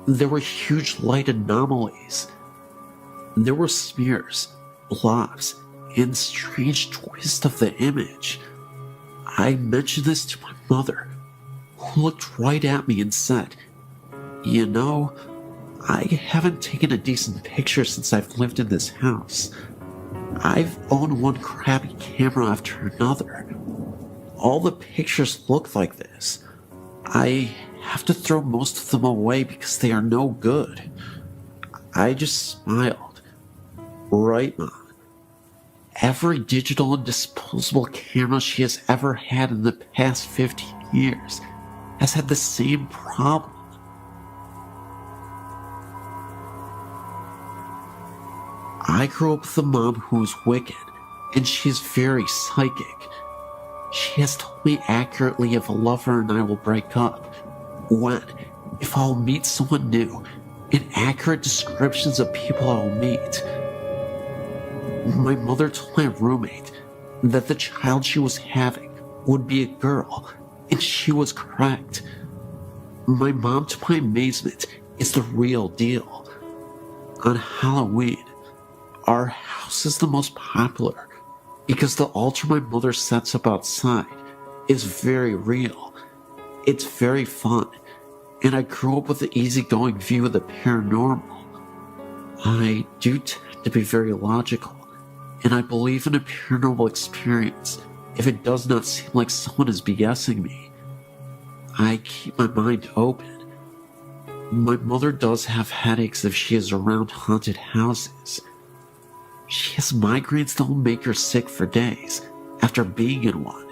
there were huge light anomalies. There were smears, blobs, and strange twists of the image. I mentioned this to my mother, who looked right at me and said, "You know, I haven't taken a decent picture since I've lived in this house. I've owned one crappy camera after another. All the pictures look like this. I have to throw most of them away because they are no good." I just smiled. Right, Mom. Every digital and disposable camera she has ever had in the past 15 years has had the same problem. I grew up with a mom who is wicked, and she is very psychic. She has told me accurately if a lover and I will break up, when, if I'll meet someone new, and accurate descriptions of people I'll meet. My mother told my roommate that the child she was having would be a girl, and she was correct. My mom, to my amazement, is the real deal. On Halloween, our house is the most popular because the altar my mother sets up outside is very real. It's very fun, and I grew up with the easygoing view of the paranormal. I do tend to be very logical, and I believe in a paranormal experience if it does not seem like someone is BSing me. I keep my mind open. My mother does have headaches if she is around haunted houses. She has migraines that will make her sick for days after being in one.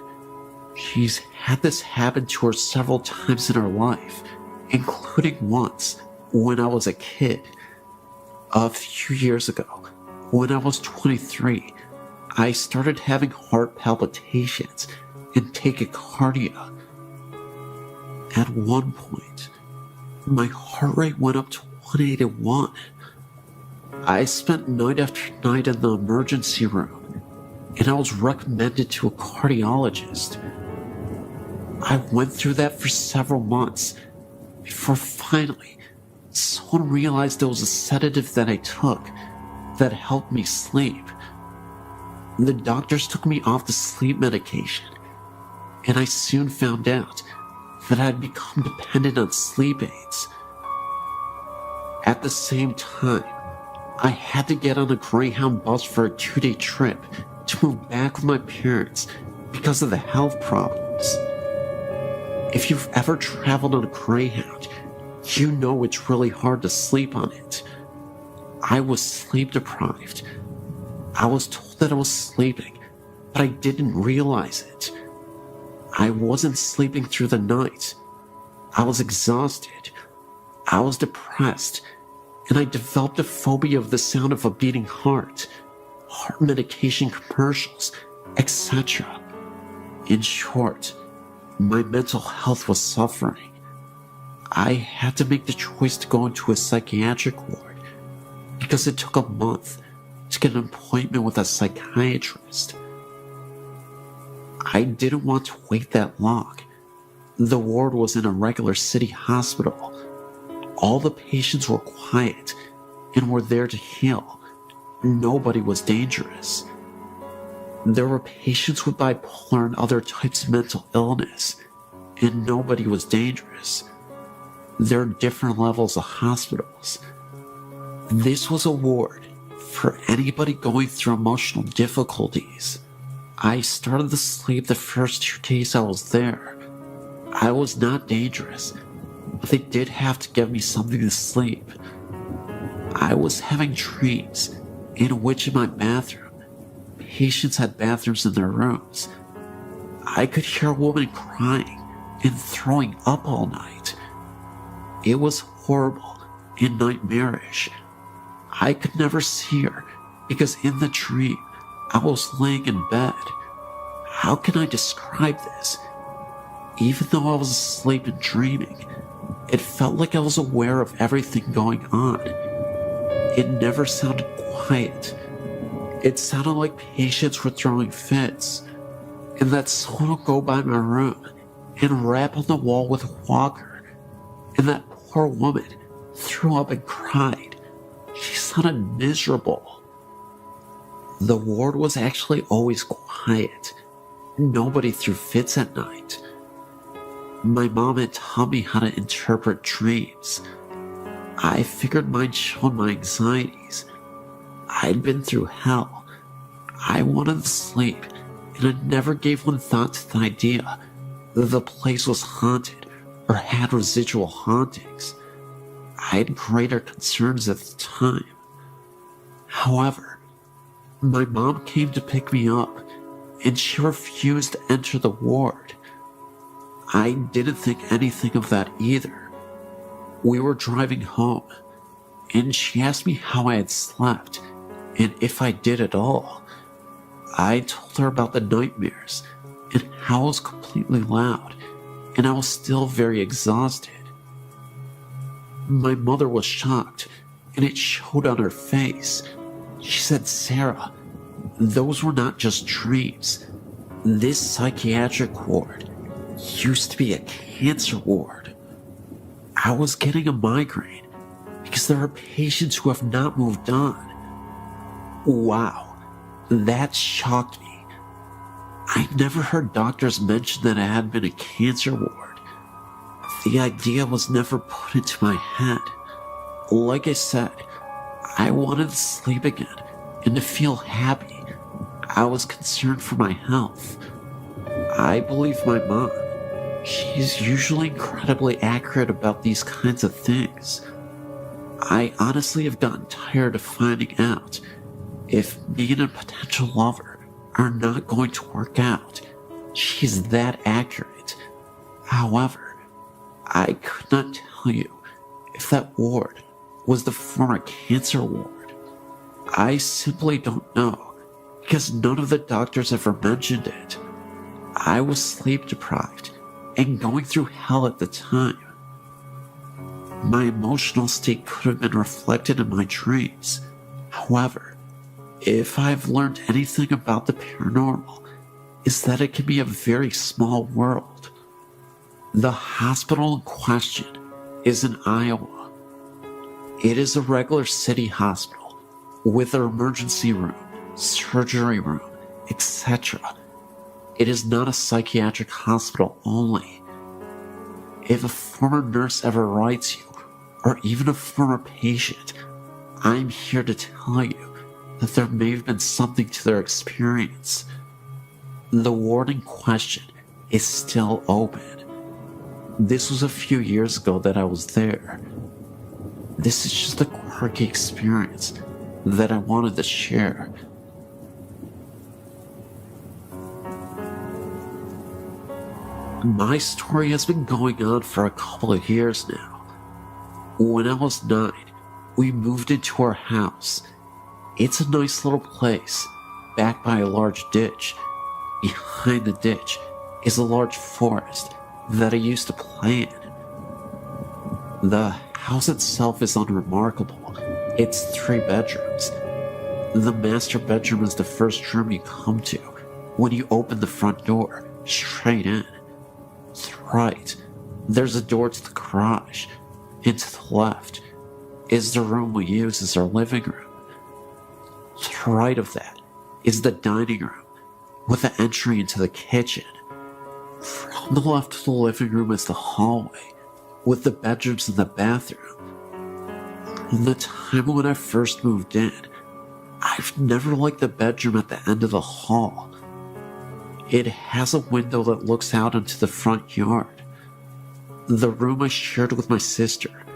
She's had this happen to her several times in her life, including once when I was a kid. A few years ago, when I was 23, I started having heart palpitations and tachycardia. At one point, my heart rate went up to 181. I spent night after night in the emergency room, and I was recommended to a cardiologist. I went through that for several months before finally someone realized there was a sedative that I took that helped me sleep. The doctors took me off the sleep medication, and I soon found out that I'd become dependent on sleep aids. At the same time, I had to get on a Greyhound bus for a 2-day trip to move back with my parents because of the health problems. If you've ever traveled on a Greyhound, you know it's really hard to sleep on it. I was sleep deprived. I was told that I was sleeping, but I didn't realize it. I wasn't sleeping through the night. I was exhausted. I was depressed, and I developed a phobia of the sound of a beating heart medication commercials, etc. In short, my mental health was suffering. I had to make the choice to go into a psychiatric ward because it took a month to get an appointment with a psychiatrist. I didn't want to wait that long. The ward was in a regular city hospital. All the patients were quiet and were there to heal. Nobody was dangerous. There were patients with bipolar and other types of mental illness, and nobody was dangerous. There are different levels of hospitals. This was a ward for anybody going through emotional difficulties. I started to sleep the first 2 days I was there. I was not dangerous, but they did have to give me something to sleep. I was having dreams in which in my bathroom, patients had bathrooms in their rooms. I could hear a woman crying and throwing up all night. It was horrible and nightmarish. I could never see her because in the dream, I was laying in bed. How can I describe this? Even though I was asleep and dreaming, it felt like I was aware of everything going on. It never sounded quiet. It sounded like patients were throwing fits, and that someone would go by my room and rap on the wall with a walker, and that poor woman threw up and cried. She sounded miserable. The ward was actually always quiet. Nobody threw fits at night. My mom had taught me how to interpret dreams. I figured mine showed my anxieties. I'd been through hell. I wanted to sleep, and I never gave one thought to the idea that the place was haunted or had residual hauntings. I had greater concerns at the time. However, my mom came to pick me up, and she refused to enter the ward. I didn't think anything of that either. We were driving home, and she asked me how I had slept, and if I did at all. I told her about the nightmares, and how I was completely loud, and I was still very exhausted. My mother was shocked, and it showed on her face. She said, "Sarah, those were not just dreams. This psychiatric ward used to be a cancer ward." I was getting a migraine because there are patients who have not moved on. Wow, that shocked me. I never heard doctors mention that I had been a cancer ward. The idea was never put into my head. Like I said, I wanted to sleep again and to feel happy. I was concerned for my health. I believe my mom. She's usually incredibly accurate about these kinds of things. I honestly have gotten tired of finding out if me and a potential lover are not going to work out. She's that accurate. However, I could not tell you if that ward was the former cancer ward. I simply don't know because none of the doctors ever mentioned it. I was sleep deprived and going through hell at the time. My emotional state could have been reflected in my dreams. However, if I've learned anything about the paranormal, is that it can be a very small world. The hospital in question is in Iowa. It is a regular city hospital with an emergency room, surgery room, etc. It is not a psychiatric hospital only. If a former nurse ever writes you, or even a former patient, I'm here to tell you that there may have been something to their experience. The ward in question is still open. This was a few years ago that I was there. This is just a quirky experience that I wanted to share. My story has been going on for a couple of years now. When I was 9, we moved into our house. It's a nice little place, backed by a large ditch. Behind the ditch is a large forest that I used to play in. The house itself is unremarkable. It's 3 bedrooms. The master bedroom is the first room you come to when you open the front door, straight in. To the right, there's a door to the garage, and to the left is the room we use as our living room. To the right of that is the dining room, with an entry into the kitchen. From the left of the living room is the hallway, with the bedrooms and the bathroom. From the time when I first moved in, I've never liked the bedroom at the end of the hall. It has a window that looks out into the front yard. The room I shared with my sister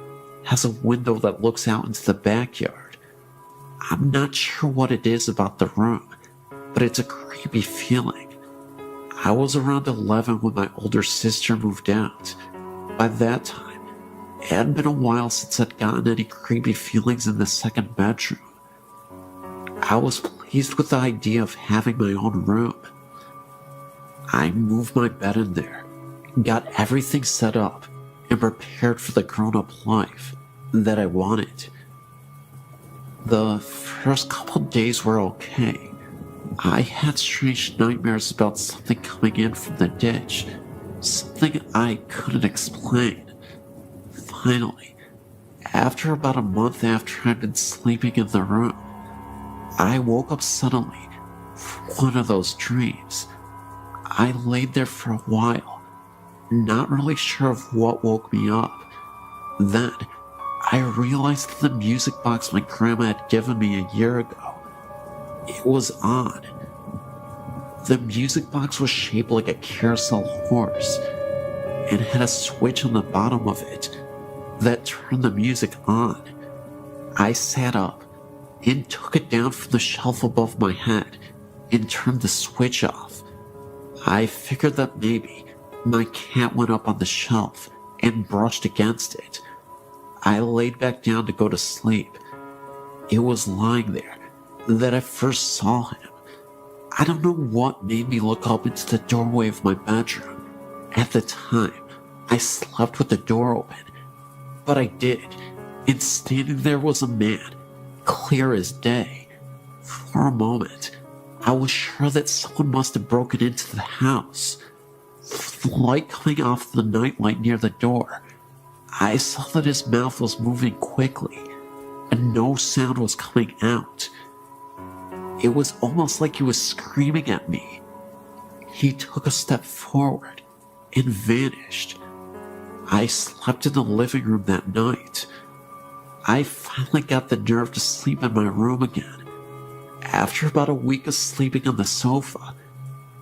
has a window that looks out into the backyard. I'm not sure what it is about the room, but it's a creepy feeling. I was around 11 when my older sister moved out. By that time, it had been a while since I'd gotten any creepy feelings in the second bedroom. I was pleased with the idea of having my own room. I moved my bed in there, got everything set up, and prepared for the grown-up life that I wanted. The first couple days were okay. I had strange nightmares about something coming in from the ditch, something I couldn't explain. Finally, after about a month after I'd been sleeping in the room, I woke up suddenly from one of those dreams. I laid there for a while, not really sure of what woke me up. Then, I realized that the music box my grandma had given me a year ago, it was on. The music box was shaped like a carousel horse, and had a switch on the bottom of it that turned the music on. I sat up and took it down from the shelf above my head and turned the switch off. I figured that maybe my cat went up on the shelf and brushed against it. I laid back down to go to sleep. It was lying there that I first saw him. I don't know what made me look up into the doorway of my bedroom. At the time, I slept with the door open, but I did, and standing there was a man, clear as day. For a moment, I was sure that someone must have broken into the house. With the light coming off the nightlight near the door, I saw that his mouth was moving quickly, and no sound was coming out. It was almost like he was screaming at me. He took a step forward and vanished. I slept in the living room that night. I finally got the nerve to sleep in my room again, after about a week of sleeping on the sofa.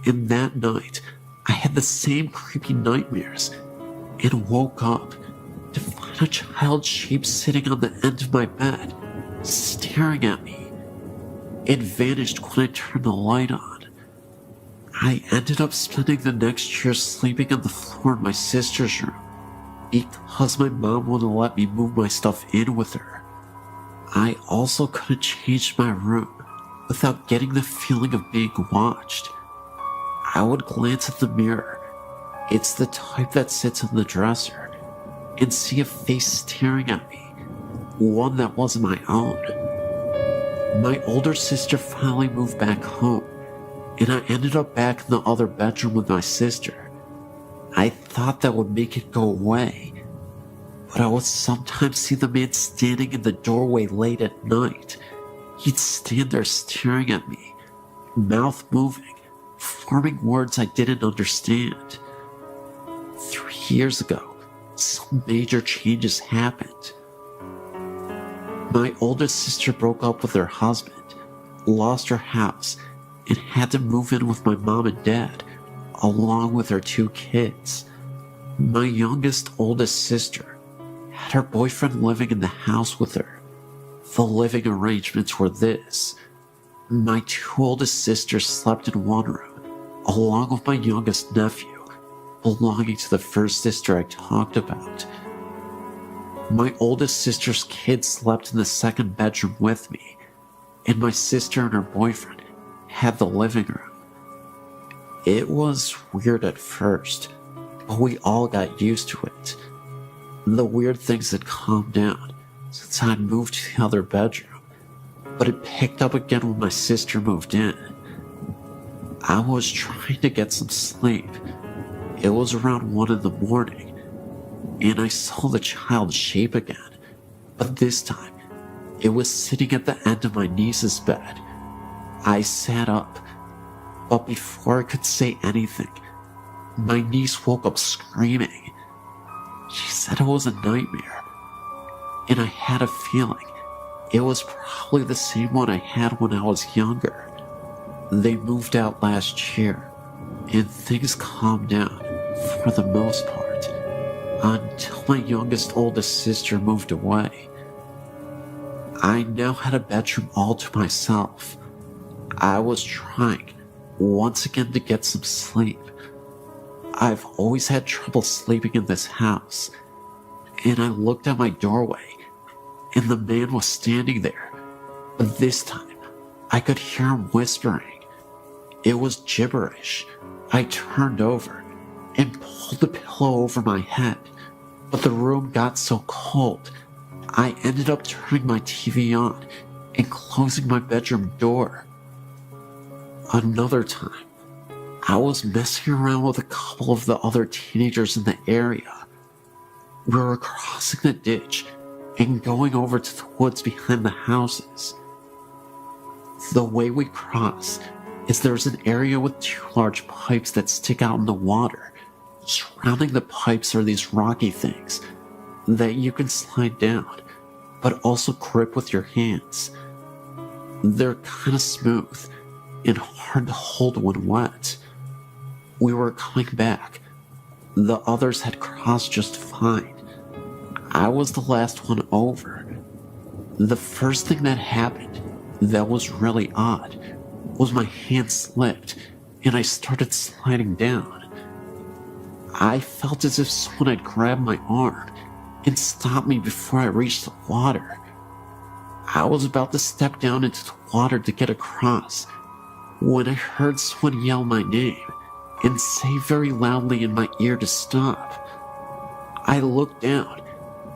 And that night, I had the same creepy nightmares, and woke up to find a child's shape sitting on the end of my bed, staring at me. It vanished when I turned the light on. I ended up spending the next year sleeping on the floor in my sister's room, because my mom wouldn't let me move my stuff in with her. I also couldn't change my room without getting the feeling of being watched. I would glance at the mirror, it's the type that sits on the dresser, and see a face staring at me, one that wasn't my own. My older sister finally moved back home, and I ended up back in the other bedroom with my sister. I thought that would make it go away, but I would sometimes see the man standing in the doorway late at night. He'd stand there staring at me, mouth moving, forming words I didn't understand. 3 years ago, some major changes happened. My oldest sister broke up with her husband, lost her house, and had to move in with my mom and dad, along with her 2 kids. My oldest sister had her boyfriend living in the house with her. The living arrangements were this: my 2 oldest sisters slept in one room, along with my youngest nephew, belonging to the first sister I talked about. My oldest sister's kids slept in the second bedroom with me, and my sister and her boyfriend had the living room. It was weird at first, but we all got used to it. The weird things had calmed down since I'd moved to the other bedroom, but it picked up again when my sister moved in. I was trying to get some sleep. It was around 1 in the morning, and I saw the child's shape again, but this time it was sitting at the end of my niece's bed. I sat up, but before I could say anything, my niece woke up screaming. She said it was a nightmare, and I had a feeling it was probably the same one I had when I was younger. They moved out last year, and things calmed down for the most part, until my oldest sister moved away. I now had a bedroom all to myself. I was trying once again to get some sleep. I've always had trouble sleeping in this house, and I looked at my doorway, and the man was standing there, but this time I could hear him whispering. It was gibberish. I turned over and pulled the pillow over my head, but the room got so cold, I ended up turning my TV on and closing my bedroom door. Another time, I was messing around with a couple of the other teenagers in the area. We were crossing the ditch and going over to the woods behind the houses. The way we cross is there's an area with 2 large pipes that stick out in the water. Surrounding the pipes are these rocky things that you can slide down, but also grip with your hands. They're kind of smooth and hard to hold when wet. We were coming back. The others had crossed just fine. I was the last one over. The first thing that happened that was really odd was my hand slipped and I started sliding down. I felt as if someone had grabbed my arm and stopped me before I reached the water. I was about to step down into the water to get across when I heard someone yell my name and say very loudly in my ear to stop. I looked down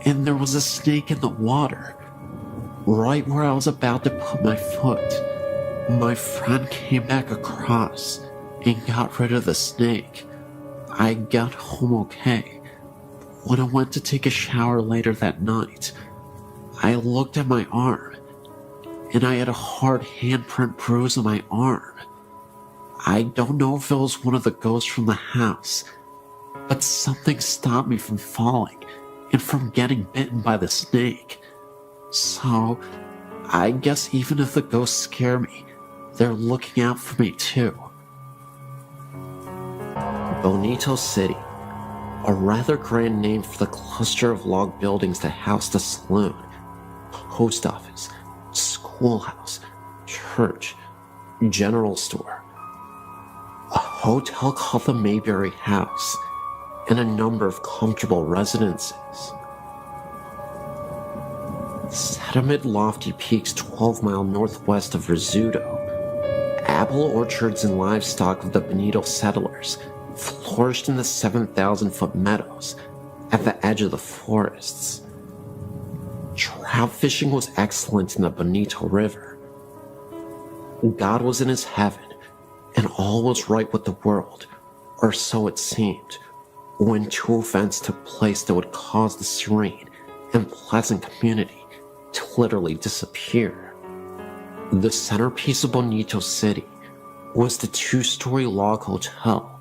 and there was a snake in the water, right where I was about to put my foot. My friend came back across and got rid of the snake. I got home okay. When I went to take a shower later that night, I looked at my arm and I had a hard handprint bruise on my arm. I don't know if it was one of the ghosts from the house, but something stopped me from falling and from getting bitten by the snake. So, I guess even if the ghosts scare me, they're looking out for me too. Bonito City, a rather grand name for the cluster of log buildings that house the saloon, post office, schoolhouse, church, general store, a hotel called the Mayberry House, and a number of comfortable residences. Set amid lofty peaks 12-mile northwest of Rizzuto, apple orchards and livestock of the Bonito settlers flourished in the 7,000-foot meadows at the edge of the forests. Trout fishing was excellent in the Bonito River. God was in his heaven, and all was right with the world, or so it seemed, when 2 events took place that would cause the serene and pleasant community to literally disappear. The centerpiece of Bonito City was the 2-story log hotel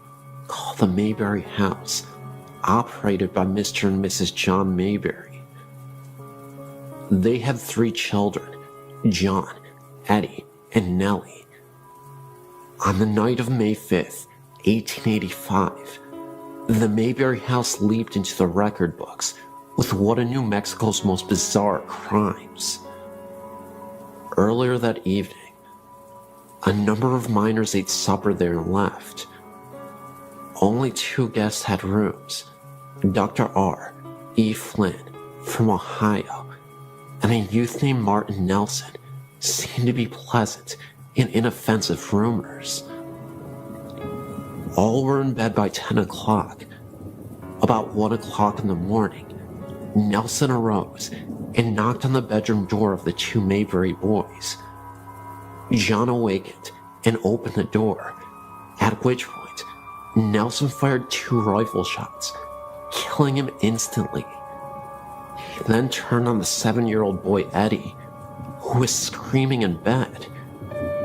called the Mayberry House, operated by Mr. and Mrs. John Mayberry. They had 3 children, John, Eddie, and Nellie. On the night of May 5th, 1885, the Mayberry House leaped into the record books with one of New Mexico's most bizarre crimes. Earlier that evening, a number of miners ate supper there and left. Only 2 guests had rooms: Dr. R. E. Flynn from Ohio and a youth named Martin Nelson. Seemed to be pleasant and inoffensive roomers. All were in bed by 10 o'clock. About 1 o'clock in the morning, Nelson arose and knocked on the bedroom door of the 2 Mayberry boys. John awakened and opened the door, at which point Nelson fired 2 rifle shots, killing him instantly. He then turned on the 7-year-old boy Eddie, who was screaming in bed.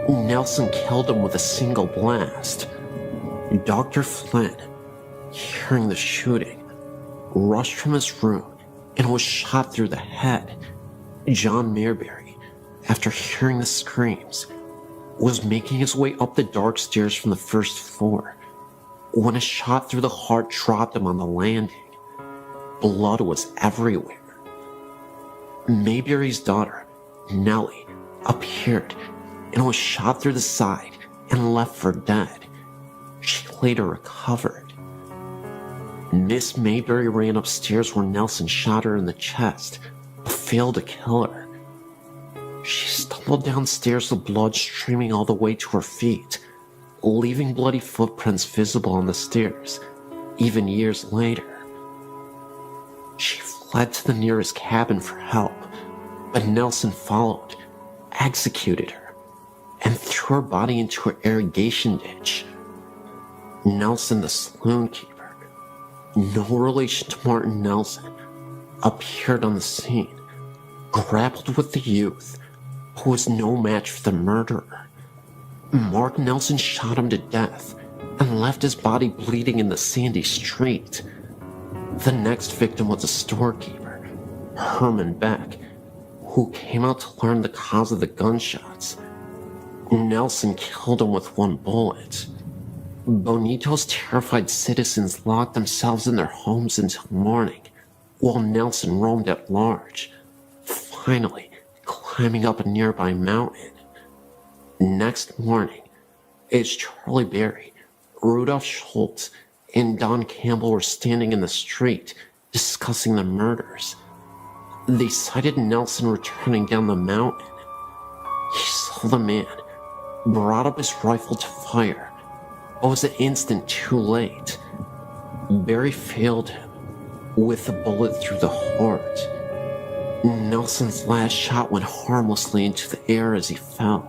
Nelson killed him with a single blast. Dr. Flynn, hearing the shooting, rushed from his room and was shot through the head. John Mayberry, after hearing the screams, was making his way up the dark stairs from the first floor when a shot through the heart dropped him on the landing. Blood was everywhere. Mayberry's daughter, Nellie, appeared and was shot through the side and left for dead. She later recovered. Miss Mayberry ran upstairs where Nelson shot her in the chest, but failed to kill her. She stumbled downstairs with blood streaming all the way to her feet, leaving bloody footprints visible on the stairs, even years later. She fled to the nearest cabin for help, but Nelson followed, executed her, and threw her body into an irrigation ditch. Nelson, the saloon keeper, no relation to Martin Nelson, appeared on the scene, grappled with the youth, who was no match for the murderer. Mark Nelson shot him to death and left his body bleeding in the sandy street. The next victim was a storekeeper, Herman Beck, who came out to learn the cause of the gunshots. Nelson killed him with 1 bullet. Bonito's terrified citizens locked themselves in their homes until morning, while Nelson roamed at large, finally climbing up a nearby mountain. Next morning, as Charlie Berry, Rudolph Schultz, and Don Campbell were standing in the street discussing the murders, they sighted Nelson returning down the mountain. He saw the man, brought up his rifle to fire, but was an instant too late. Berry failed him with a bullet through the heart. Nelson's last shot went harmlessly into the air as he fell.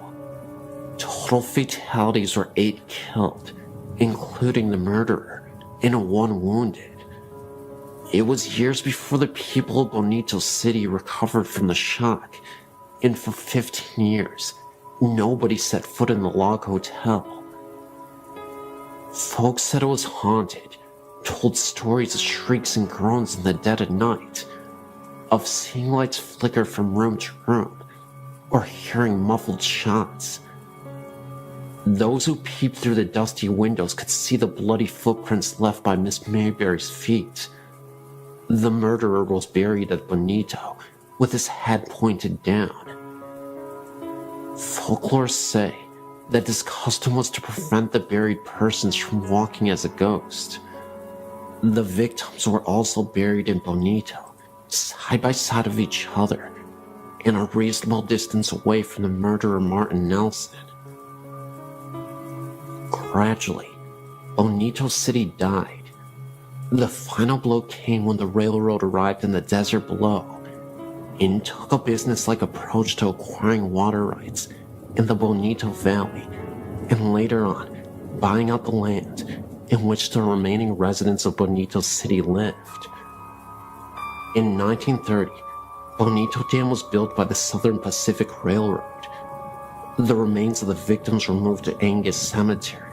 Total fatalities were 8 killed, including the murderer, and 1 wounded. It was years before the people of Bonito City recovered from the shock, and for 15 years, nobody set foot in the log hotel. Folks said it was haunted, told stories of shrieks and groans in the dead of night, of seeing lights flicker from room to room, or hearing muffled shots. Those who peeped through the dusty windows could see the bloody footprints left by Miss Mayberry's feet. The murderer was buried at Bonito, with his head pointed down. Folklore say that this custom was to prevent the buried persons from walking as a ghost. The victims were also buried in Bonito, side by side of each other, and a reasonable distance away from the murderer Martin Nelson. Gradually, Bonito City died. The final blow came when the railroad arrived in the desert below and took a business-like approach to acquiring water rights in the Bonito Valley, and later on, buying out the land in which the remaining residents of Bonito City lived. In 1930, Bonito Dam was built by the Southern Pacific Railroad. The remains of the victims were moved to Angus Cemetery.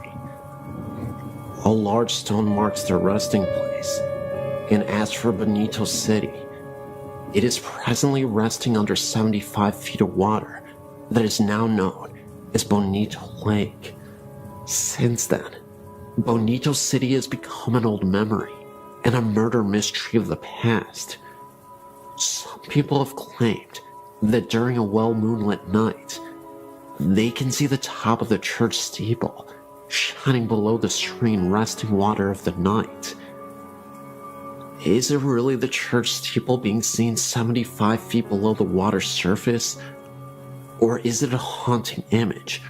A large stone marks their resting place, and as for Bonito City, it is presently resting under 75 feet of water that is now known as Bonito Lake. Since then, Bonito City has become an old memory and a murder mystery of the past. Some people have claimed that during a well moonlit night, they can see the top of the church steeple shining below the serene resting water of the night. Is it really the church steeple being seen 75 feet below the water's surface? Or is it a haunting image,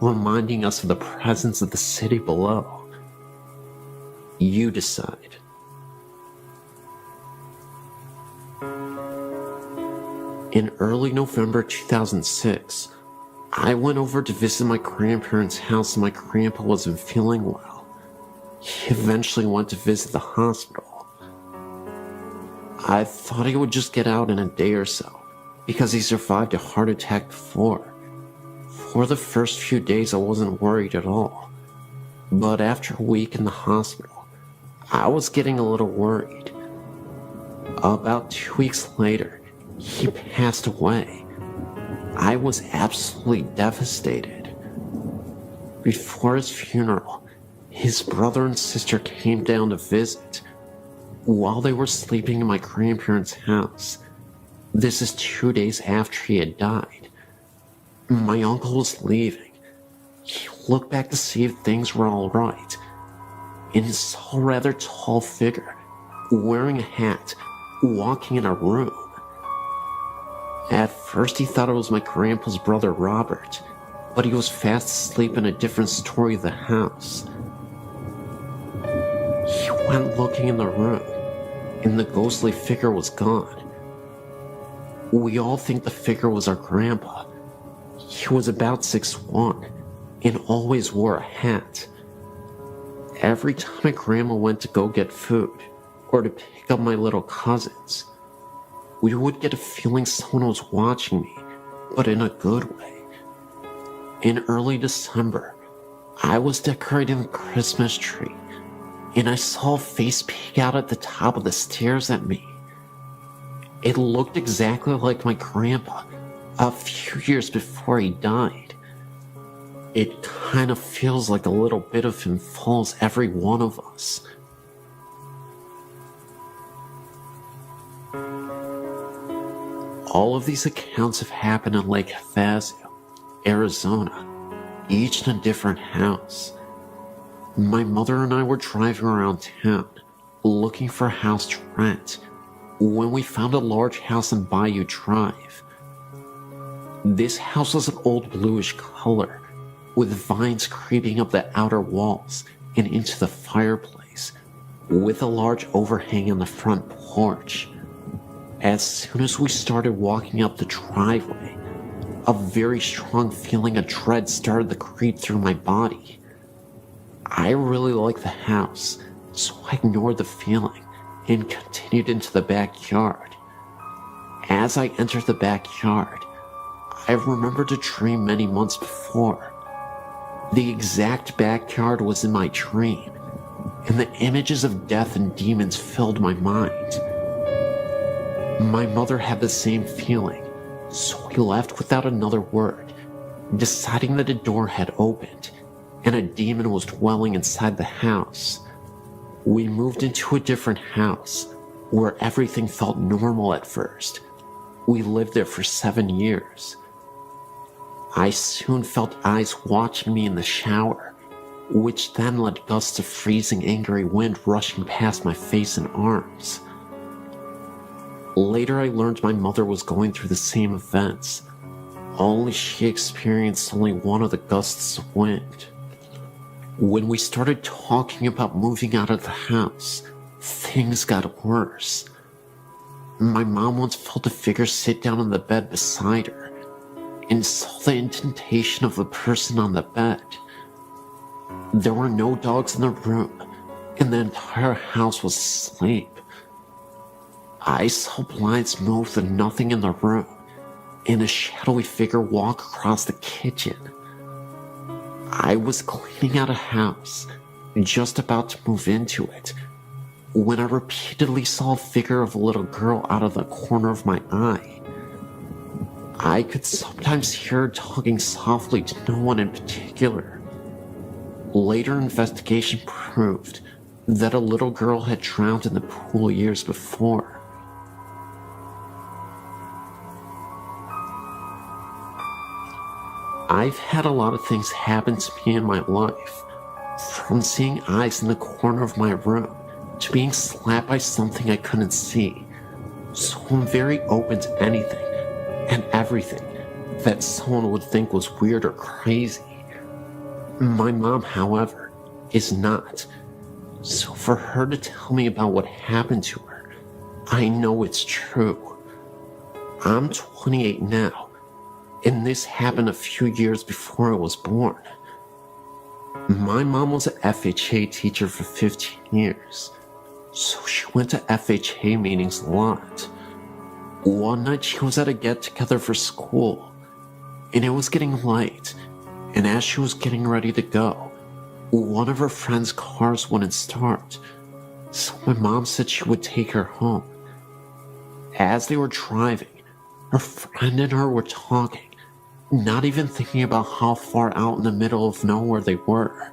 reminding us of the presence of the city below? You decide. In early November 2006, I went over to visit my grandparents' house and my grandpa wasn't feeling well. He eventually went to visit the hospital. I thought he would just get out in a day or so, because he survived a heart attack before. For the first few days I wasn't worried at all. But after a week in the hospital, I was getting a little worried. About 2 weeks later, he passed away. I was absolutely devastated. Before his funeral, his brother and sister came down to visit. While they were sleeping in my grandparents' house, this is 2 days after he had died, my uncle was leaving. He looked back to see if things were all right, and saw a rather tall figure, wearing a hat, walking in our room. At first he thought it was my grandpa's brother Robert, but he was fast asleep in a different story of the house. He went looking in the room, and the ghostly figure was gone. We all think the figure was our grandpa. He was about 6'1", and always wore a hat. Every time my grandma went to go get food, or to pick up my little cousins, we would get a feeling someone was watching me, but in a good way. In early December, I was decorating the Christmas tree, and I saw a face peek out at the top of the stairs at me. It looked exactly like my grandpa a few years before he died. It kind of feels like a little bit of him follows every one of us. All of these accounts have happened in Lake Havasu, Arizona, each in a different house. My mother and I were driving around town, looking for a house to rent, when we found a large house on Bayou Drive. This house was an old bluish color, with vines creeping up the outer walls and into the fireplace, with a large overhang on the front porch. As soon as we started walking up the driveway, a very strong feeling of dread started to creep through my body. I really liked the house, so I ignored the feeling and continued into the backyard. As I entered the backyard, I remembered a dream many months before. The exact backyard was in my dream, and the images of death and demons filled my mind. My mother had the same feeling, so we left without another word, deciding that a door had opened and a demon was dwelling inside the house. We moved into a different house, where everything felt normal at first. We lived there for 7 years. I soon felt eyes watching me in the shower, which then led gusts of freezing angry wind rushing past my face and arms. Later I learned my mother was going through the same events, only she experienced only one of the gusts of wind. When we started talking about moving out of the house, things got worse. My mom once felt a figure sit down on the bed beside her and saw the indentation of a person on the bed. There were no dogs in the room, and the entire house was asleep. I saw blinds move with nothing in the room, and a shadowy figure walk across the kitchen. I was cleaning out a house, just about to move into it, when I repeatedly saw a figure of a little girl out of the corner of my eye. I could sometimes hear her talking softly to no one in particular. Later investigation proved that a little girl had drowned in the pool years before. I've had a lot of things happen to me in my life, From seeing eyes in the corner of my room to being slapped by something I couldn't see. So I'm very open to anything and everything that someone would think was weird or crazy. My mom, however, is not. So for her to tell me about what happened to her, I know it's true. I'm 28 now, and this happened a few years before I was born. My mom was an FHA teacher for 15 years, so she went to FHA meetings a lot. One night she was at a get-together for school, and it was getting late, and as she was getting ready to go, one of her friend's cars wouldn't start, so my mom said she would take her home. As they were driving, her friend and her were talking, not even thinking about how far out in the middle of nowhere they were.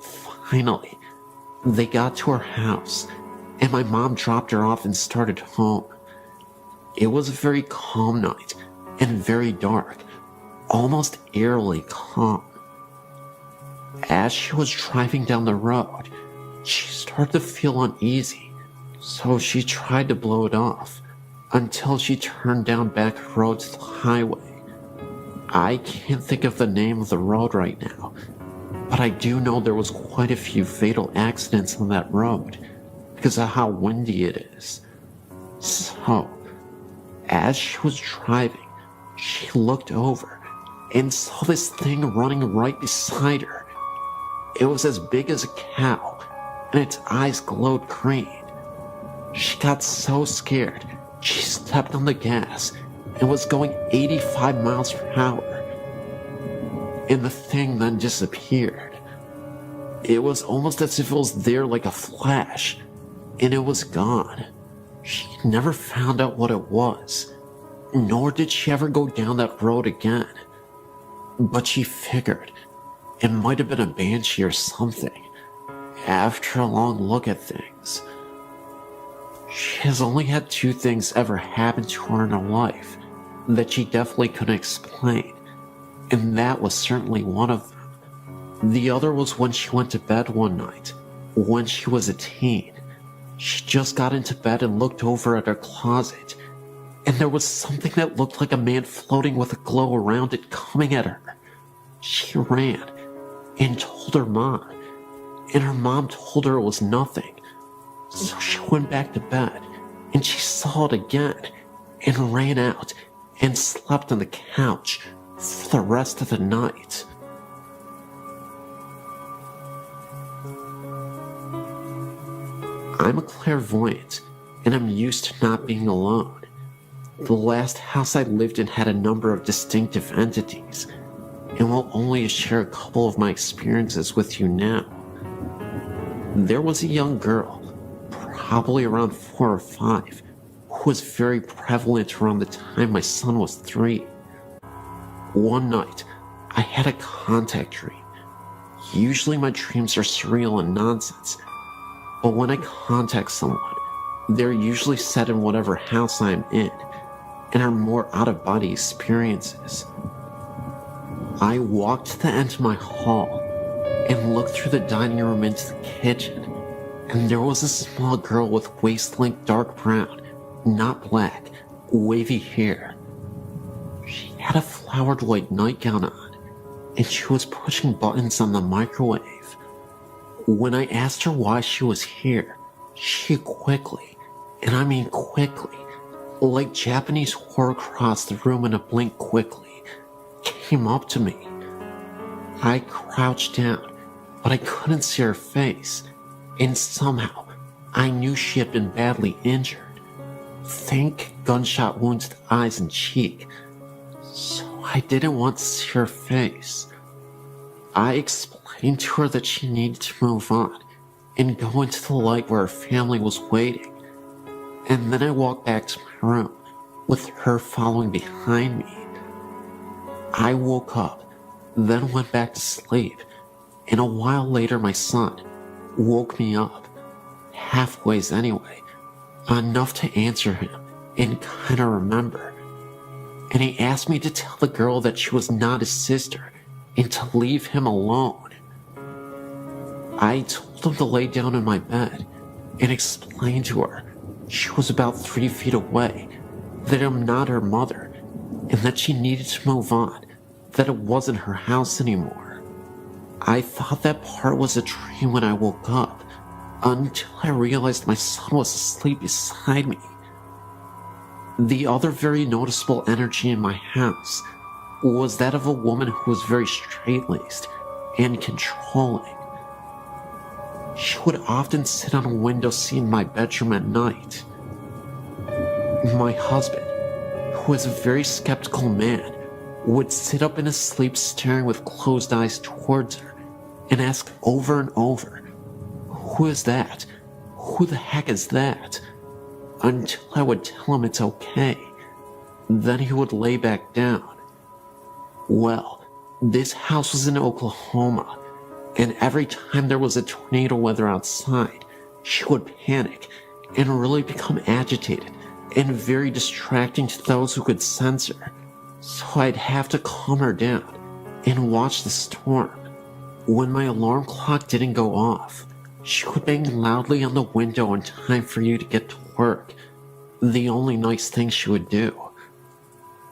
Finally, they got to her house, and my mom dropped her off and started home. It was a very calm night, and very dark, almost eerily calm. As she was driving down the road, she started to feel uneasy, so she tried to blow it off, until she turned down back road to the highway. I can't think of the name of the road right now, but I do know there was quite a few fatal accidents on that road because of how windy it is. So, as she was driving, she looked over and saw this thing running right beside her. It was as big as a cow, and its eyes glowed green. She got so scared, she stepped on the gas and was going 85 miles per hour. And the thing then disappeared. It was almost as if it was there like a flash, and it was gone. She never found out what it was, nor did she ever go down that road again. But she figured it might have been a banshee or something, after a long look at things. She has only had 2 things ever happen to her in her life that she definitely couldn't explain, and that was certainly one of them. The other was when she went to bed one night, when she was a teen. She just got into bed and looked over at her closet, and there was something that looked like a man floating with a glow around it coming at her. She ran and told her mom, and her mom told her it was nothing. So she went back to bed, and she saw it again, and ran out and slept on the couch for the rest of the night. I'm a clairvoyant, and I'm used to not being alone. The last house I lived in had a number of distinctive entities, and will only share a couple of my experiences with you now. There was a young girl, probably around 4 or 5, who was very prevalent around the time my son was 3. One night, I had a contact dream. Usually my dreams are surreal and nonsense, but when I contact someone, they're usually set in whatever house I am in, and are more out-of-body experiences. I walked to the end of my hall, and looked through the dining room into the kitchen, and there was a small girl with waist-length dark brown, not black, wavy hair. She had a flowered white nightgown on, and she was pushing buttons on the microwave. When I asked her why she was here, she quickly, and I mean quickly, like Japanese horror across the room in a blink quickly, came up to me. I crouched down, but I couldn't see her face, and somehow I knew she had been badly injured. Think gunshot wounds to the eyes and cheek, so I didn't want to see her face. I explained to her that she needed to move on and go into the light where her family was waiting, and then I walked back to my room with her following behind me. I woke up, then went back to sleep, and a while later my son woke me up, halfways anyway, enough to answer him and kinda remember. And he asked me to tell the girl that she was not his sister and to leave him alone. I told him to lay down in my bed and explained to her she was about 3 feet away, that I'm not her mother, and that she needed to move on, that it wasn't her house anymore. I thought that part was a dream when I woke up, until I realized my son was asleep beside me. The other very noticeable energy in my house was that of a woman who was very straight-laced and controlling. She would often sit on a window seat in my bedroom at night. My husband, who is a very skeptical man, would sit up in his sleep staring with closed eyes towards her and ask over and over, "Who is that? Who the heck is that?" Until I would tell him it's okay. Then he would lay back down. Well, this house was in Oklahoma, and every time there was a tornado weather outside, she would panic and really become agitated and very distracting to those who could sense her. So I'd have to calm her down and watch the storm. When my alarm clock didn't go off, she would bang loudly on the window in time for you to get to work. The only nice thing she would do.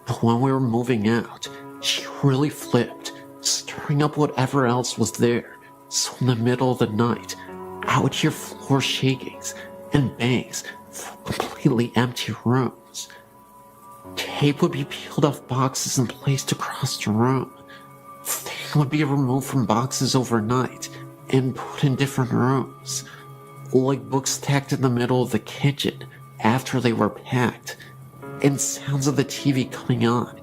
But when we were moving out, she really flipped, stirring up whatever else was there. So in the middle of the night, I would hear floor shakings and bangs from completely empty rooms. Tape would be peeled off boxes and placed across the room. Things would be removed from boxes overnight and put in different rooms, like books stacked in the middle of the kitchen after they were packed, and sounds of the TV coming on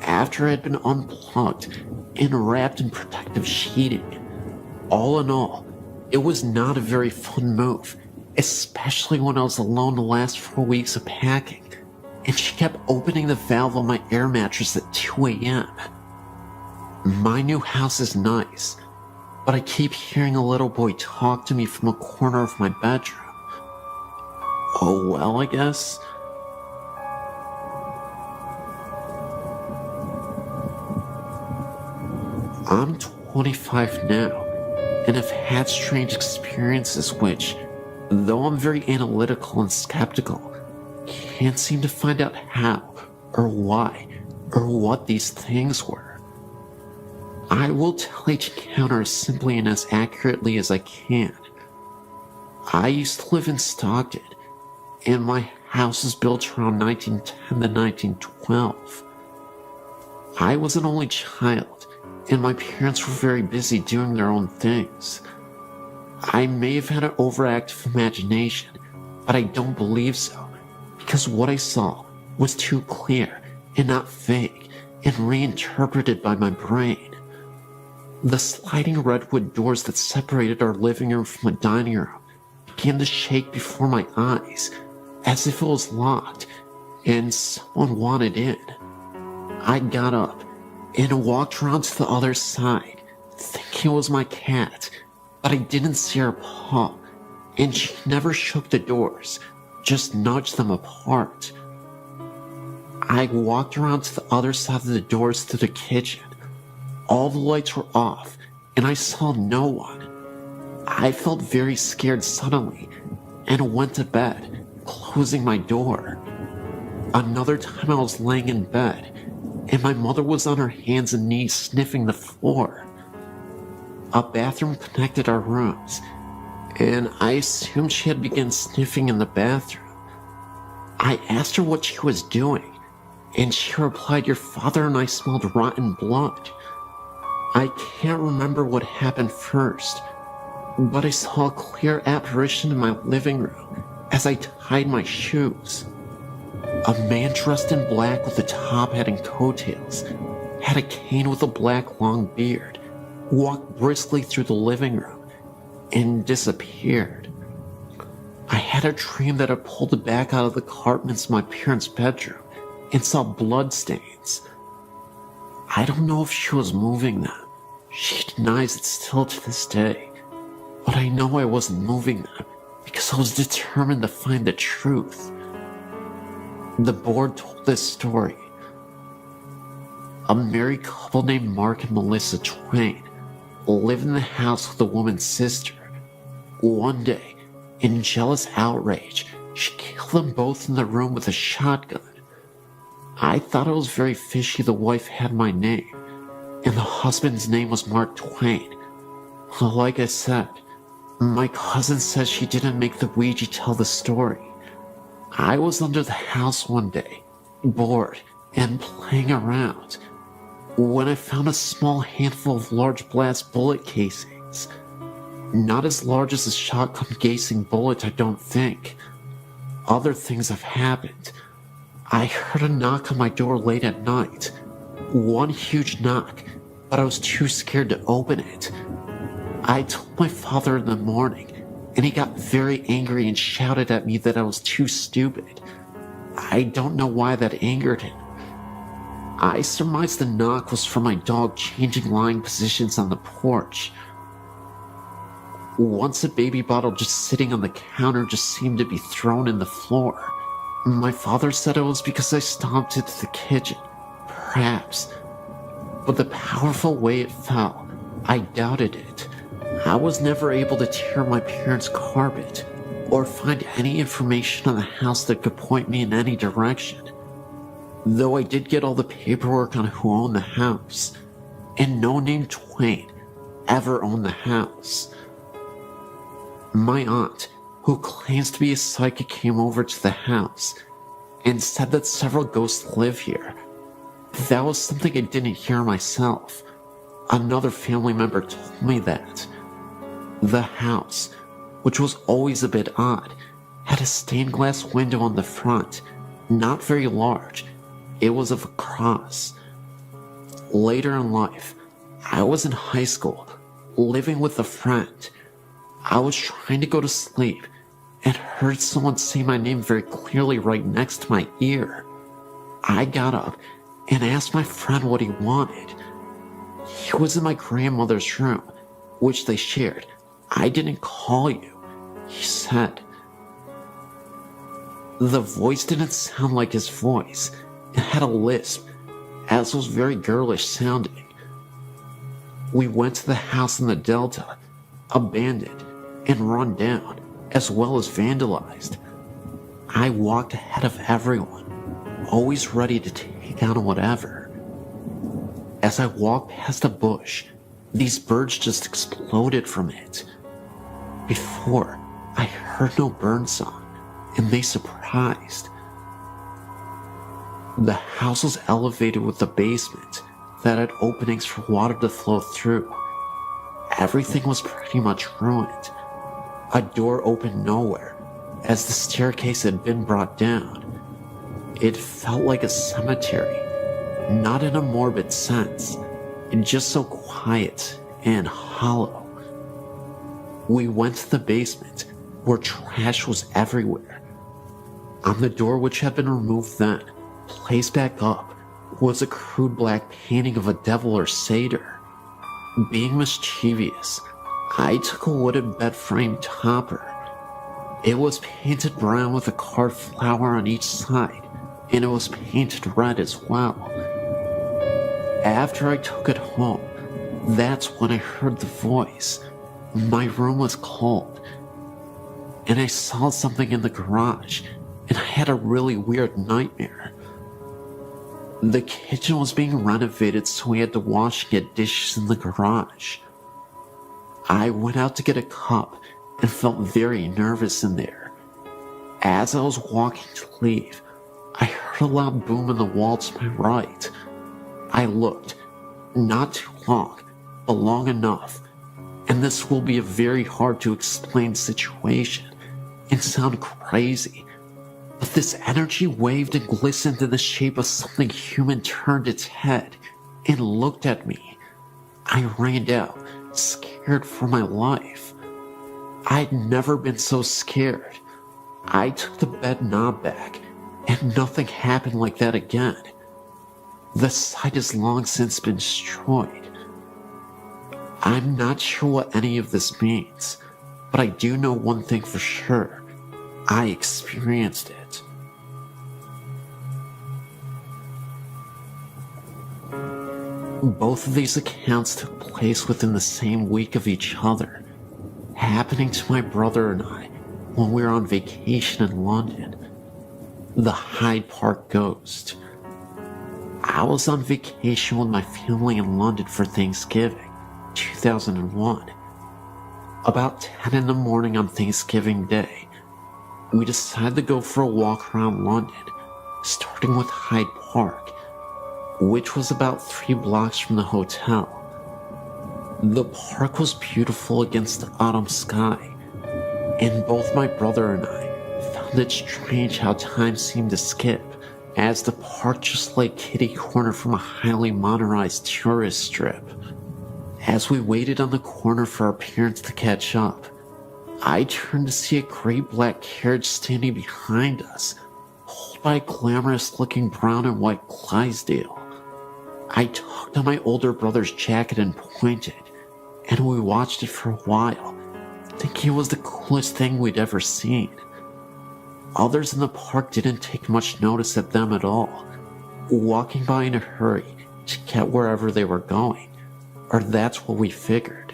after it had been unplugged and wrapped in protective sheeting. All in all, it was not a very fun move, especially when I was alone the last 4 weeks of packing, and she kept opening the valve on my air mattress at 2 a.m. My new house is nice, but I keep hearing a little boy talk to me from a corner of my bedroom. Oh well, I guess. I'm 25 now, and have had strange experiences which, though I'm very analytical and skeptical, can't seem to find out how, or why, or what these things were. I will tell each encounter as simply and as accurately as I can. I used to live in Stockton, and my house was built around 1910 to 1912. I was an only child, and my parents were very busy doing their own things. I may have had an overactive imagination, but I don't believe so, because what I saw was too clear and not fake and reinterpreted by my brain. The sliding redwood doors that separated our living room from the dining room began to shake before my eyes, as if it was locked and someone wanted in. I got up and walked around to the other side, thinking it was my cat, but I didn't see her paw, and she never shook the doors, just nudged them apart. I walked around to the other side of the doors to the kitchen. All the lights were off, and I saw no one. I felt very scared suddenly, and went to bed, closing my door. Another time I was laying in bed, and my mother was on her hands and knees sniffing the floor. A bathroom connected our rooms, and I assumed she had begun sniffing in the bathroom. I asked her what she was doing, and she replied, "Your father and I smelled rotten blood." I can't remember what happened first, but I saw a clear apparition in my living room as I tied my shoes. A man dressed in black with a top hat and coattails, had a cane with a black long beard, walked briskly through the living room, and disappeared. I had a dream that I pulled the back out of the carpets in my parents' bedroom and saw blood stains. I don't know if she was moving them. She denies it still to this day, but I know I wasn't moving them because I was determined to find the truth. The board told this story. A married couple named Mark and Melissa Twain lived in the house with the woman's sister. One day, in jealous outrage, she killed them both in the room with a shotgun. I thought it was very fishy the wife had my name, and the husband's name was Mark Twain. Like I said, my cousin says she didn't make the Ouija tell the story. I was under the house one day, bored and playing around, when I found a small handful of large blast bullet casings. Not as large as a shotgun casing bullet, I don't think. Other things have happened. I heard a knock on my door late at night. One huge knock, but I was too scared to open it. I told my father in the morning, and he got very angry and shouted at me that I was too stupid. I don't know why that angered him. I surmised the knock was from my dog changing lying positions on the porch. Once a baby bottle just sitting on the counter just seemed to be thrown in the floor. My father said it was because I stomped into the kitchen. Perhaps. But the powerful way it fell, I doubted it. I was never able to tear my parents' carpet or find any information on the house that could point me in any direction. Though I did get all the paperwork on who owned the house, and no name Twain ever owned the house. My aunt, who claims to be a psychic, came over to the house and said that several ghosts live here. That was something I didn't hear myself. Another family member told me that. The house, which was always a bit odd, had a stained glass window on the front, not very large. It was of a cross. Later in life, I was in high school, living with a friend. I was trying to go to sleep and heard someone say my name very clearly right next to my ear. I got up and asked my friend what he wanted. He was in my grandmother's room, which they shared. I didn't call you, he said. The voice didn't sound like his voice. It had a lisp, as was very girlish sounding. We went to the house in the Delta, abandoned and run down, as well as vandalized. I walked ahead of everyone, always ready to take on whatever. As I walked past a bush, these birds just exploded from it. Before, I heard no bird song, and they surprised. The house was elevated with a basement that had openings for water to flow through. Everything was pretty much ruined. A door opened nowhere, as the staircase had been brought down. It felt like a cemetery, not in a morbid sense, just so quiet and hollow. We went to the basement, where trash was everywhere. On the door, which had been removed then, placed back up, was a crude black painting of a devil or satyr. Being mischievous, I took a wooden bed frame topper. It was painted brown with a carved flower on each side, and it was painted red as well. After I took it home, that's when I heard the voice. My room was cold, and I saw something in the garage, and I had a really weird nightmare. The kitchen was being renovated, so we had to wash and get dishes in the garage. I went out to get a cup and felt very nervous in there. As I was walking to leave, I heard a loud boom in the wall to my right. I looked, not too long, but long enough, and this will be a very hard to explain situation and sound crazy, but this energy waved and glistened in the shape of something human, turned its head and looked at me. I ran out, scared for my life. I'd never been so scared. I took the bed knob back, and nothing happened like that again. The site has long since been destroyed. I'm not sure what any of this means, but I do know one thing for sure. I experienced it. Both of these accounts took place within the same week of each other. happening to my brother and I when we were on vacation in London. The Hyde Park Ghost. I was on vacation with my family in London for Thanksgiving, 2001. About 10 in the morning on Thanksgiving Day, we decided to go for a walk around London, starting with Hyde Park, which was about 3 blocks from the hotel. The park was beautiful against the autumn sky, and both my brother and I found it strange how time seemed to skip, as the park just lay kitty corner from a highly modernized tourist strip. As we waited on the corner for our parents to catch up, I turned to see a great black carriage standing behind us, pulled by a glamorous-looking brown and white Clydesdale. I tugged on my older brother's jacket and pointed, and we watched it for a while, thinking it was the coolest thing we'd ever seen. Others in the park didn't take much notice of them at all, walking by in a hurry to get wherever they were going, or that's what we figured.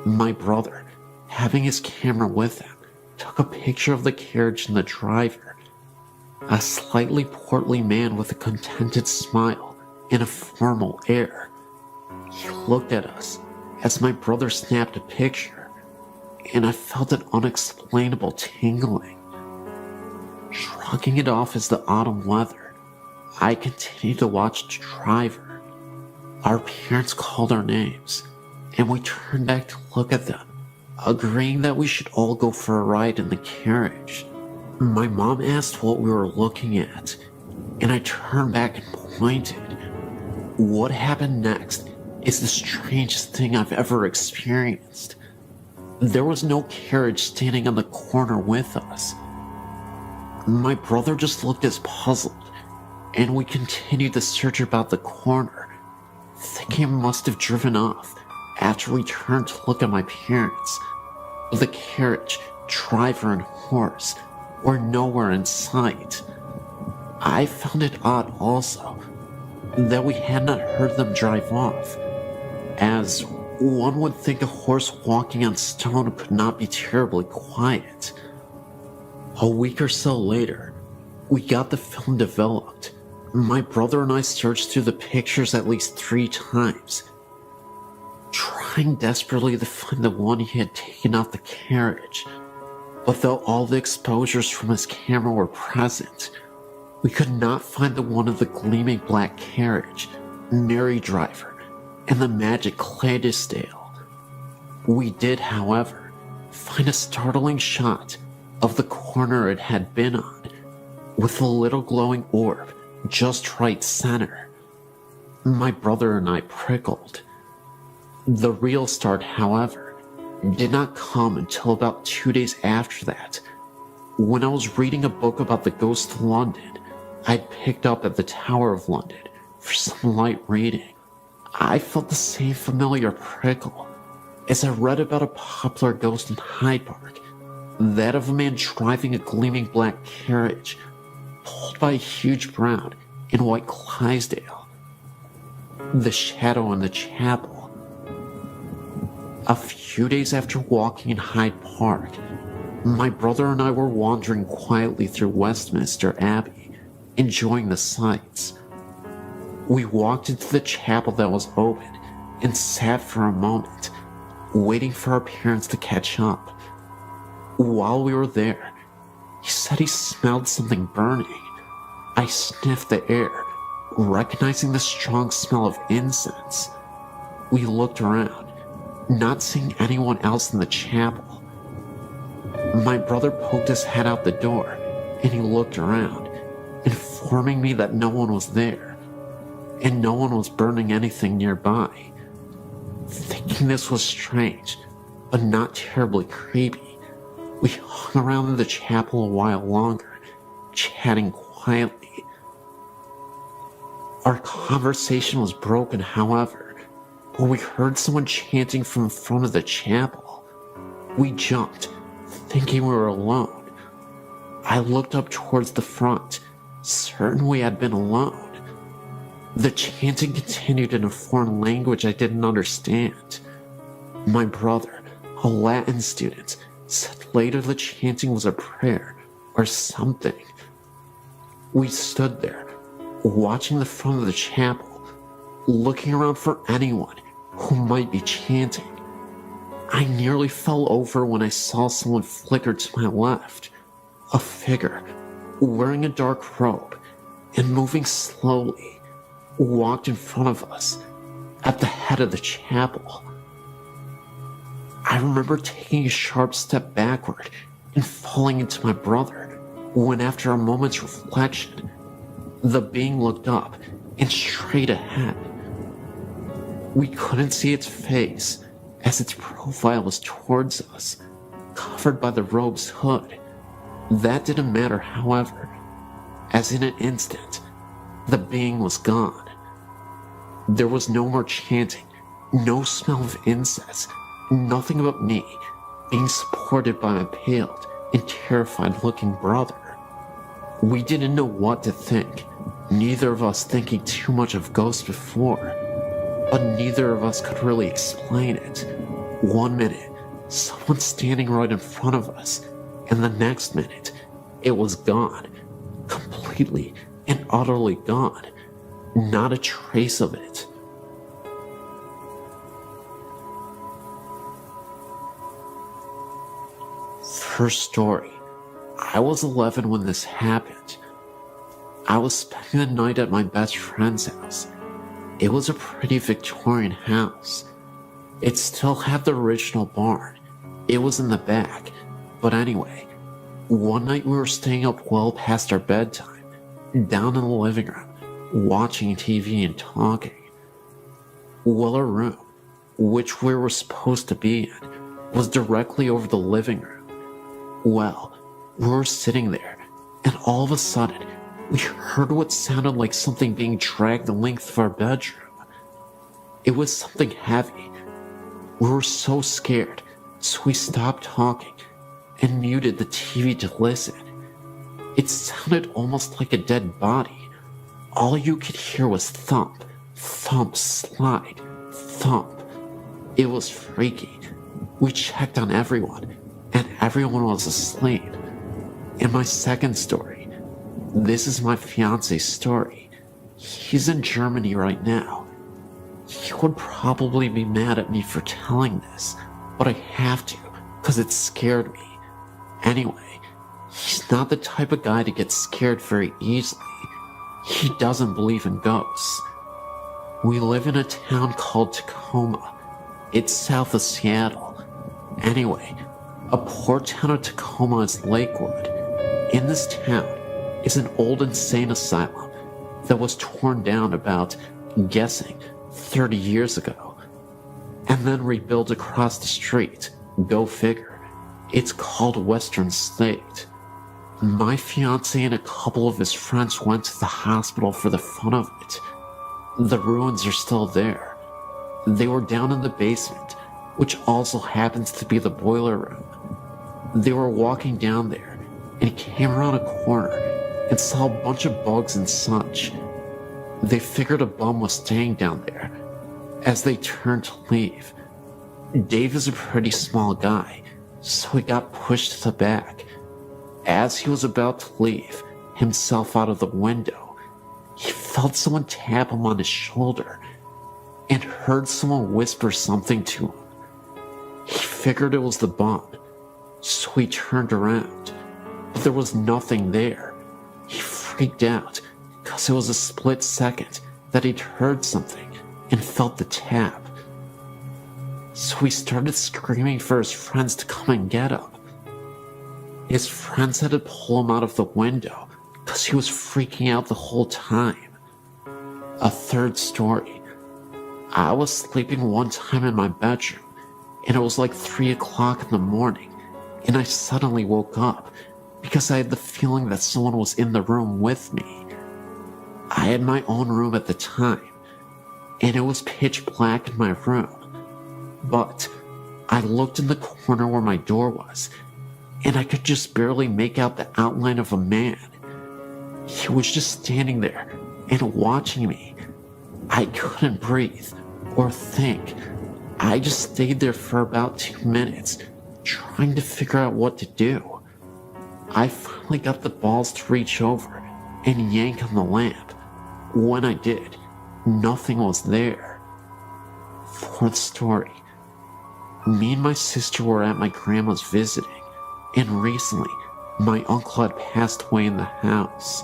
My brother, having his camera with him, took a picture of the carriage and the driver, a slightly portly man with a contented smile and a formal air. He looked at us as my brother snapped a picture, and I felt an unexplainable tingling. Shrugging it off as the autumn weather, I continued to watch the driver. Our parents called our names, and we turned back to look at them, agreeing that we should all go for a ride in the carriage. My mom asked what we were looking at, and I turned back and pointed. What happened next is the strangest thing I've ever experienced. There was no carriage standing on the corner with us. My brother just looked as puzzled, and we continued to search about the corner, thinking it must have driven off after we turned to look at my parents. But the carriage, driver, and horse were nowhere in sight. I found it odd also that we had not heard them drive off, as one would think a horse walking on stone could not be terribly quiet. A week or so later, we got the film developed. My brother and I searched through the pictures at least 3 times, trying desperately to find the one he had taken off the carriage. But though all the exposures from his camera were present, we could not find the one of the gleaming black carriage, Mary Driver, and the magic Clydesdale. We did, however, find a startling shot of the corner it had been on, with a little glowing orb just right center. My brother and I prickled. The real start, however, did not come until about 2 days after that, when I was reading a book about the ghost of London I'd picked up at the Tower of London for some light reading. I felt the same familiar prickle as I read about a popular ghost in Hyde Park, that of a man driving a gleaming black carriage, pulled by a huge brown and white Clydesdale. The shadow in the chapel. A few days after walking in Hyde Park, my brother and I were wandering quietly through Westminster Abbey, enjoying the sights. We walked into the chapel that was open and sat for a moment, waiting for our parents to catch up. While we were there, he said he smelled something burning. I sniffed the air, recognizing the strong smell of incense. We looked around, not seeing anyone else in the chapel. My brother poked his head out the door, and he looked around, informing me that no one was there, and no one was burning anything nearby. Thinking this was strange, but not terribly creepy, we hung around in the chapel a while longer, chatting quietly. Our conversation was broken, however, when we heard someone chanting from the front of the chapel. We jumped, thinking we were alone. I looked up towards the front, certain we had been alone. The chanting continued in a foreign language I didn't understand. My brother, A Latin student said later the chanting was a prayer or something. We stood there, watching the front of the chapel, looking around for anyone who might be chanting. I nearly fell over when I saw someone flicker to my left. A figure, wearing a dark robe and moving slowly, walked in front of us at the head of the chapel. I remember taking a sharp step backward and falling into my brother when, after a moment's reflection, the being looked up and straight ahead. We couldn't see its face as its profile was towards us, covered by the robe's hood. That didn't matter, however, as in an instant, the being was gone. There was no more chanting, no smell of incense, nothing but me being supported by my paled and terrified-looking brother. We didn't know what to think, neither of us thinking too much of ghosts before, but neither of us could really explain it. One minute, someone standing right in front of us, and the next minute, it was gone, completely and utterly gone, not a trace of it. First story. I was 11 when this happened. I was spending the night at my best friend's house. It was a pretty Victorian house. It still had the original barn. It was in the back. But anyway, one night we were staying up well past our bedtime, down in the living room, watching TV and talking. Well, our room, which we were supposed to be in, was directly over the living room. Well, we were sitting there, and all of a sudden, we heard what sounded like something being dragged the length of our bedroom. It was something heavy. We were so scared, so we stopped talking and muted the TV to listen. It sounded almost like a dead body. All you could hear was thump, thump, slide, thump. It was freaky. We checked on everyone, and everyone was asleep. In my second story, this is my fiance's story. He's in Germany right now. He would probably be mad at me for telling this, but I have to, because it scared me. Anyway, he's not the type of guy to get scared very easily. He doesn't believe in ghosts. We live in a town called Tacoma. It's south of Seattle. Anyway, a poor town of Tacoma is Lakewood. In this town is an old insane asylum that was torn down about, guessing, 30 years ago, and then rebuilt across the street. Go figure. It's called Western State. My fiance and a couple of his friends went to the hospital for the fun of it. The ruins are still there. They were down in the basement, which also happens to be the boiler room. They were walking down there and came around a corner and saw a bunch of bugs and such. They figured a bum was staying down there. As they turned to leave, Dave is a pretty small guy, so he got pushed to the back. As he was about to leave himself out of the window, he felt someone tap him on his shoulder and heard someone whisper something to him. He figured it was the bum, so he turned around, but there was nothing there. He freaked out because it was a split second that he'd heard something and felt the tap. So he started screaming for his friends to come and get him. His friends had to pull him out of the window because he was freaking out the whole time. A third story. I was sleeping one time in my bedroom, and it was like 3 o'clock in the morning, and I suddenly woke up because I had the feeling that someone was in the room with me. I had my own room at the time, and it was pitch black in my room. But I looked in the corner where my door was, and I could just barely make out the outline of a man. He was just standing there and watching me. I couldn't breathe or think. I just stayed there for about 2 minutes, trying to figure out what to do. I finally got the balls to reach over and yank on the lamp. When I did, nothing was there. Fourth story. Me and my sister were at my grandma's visiting, and recently, my uncle had passed away in the house.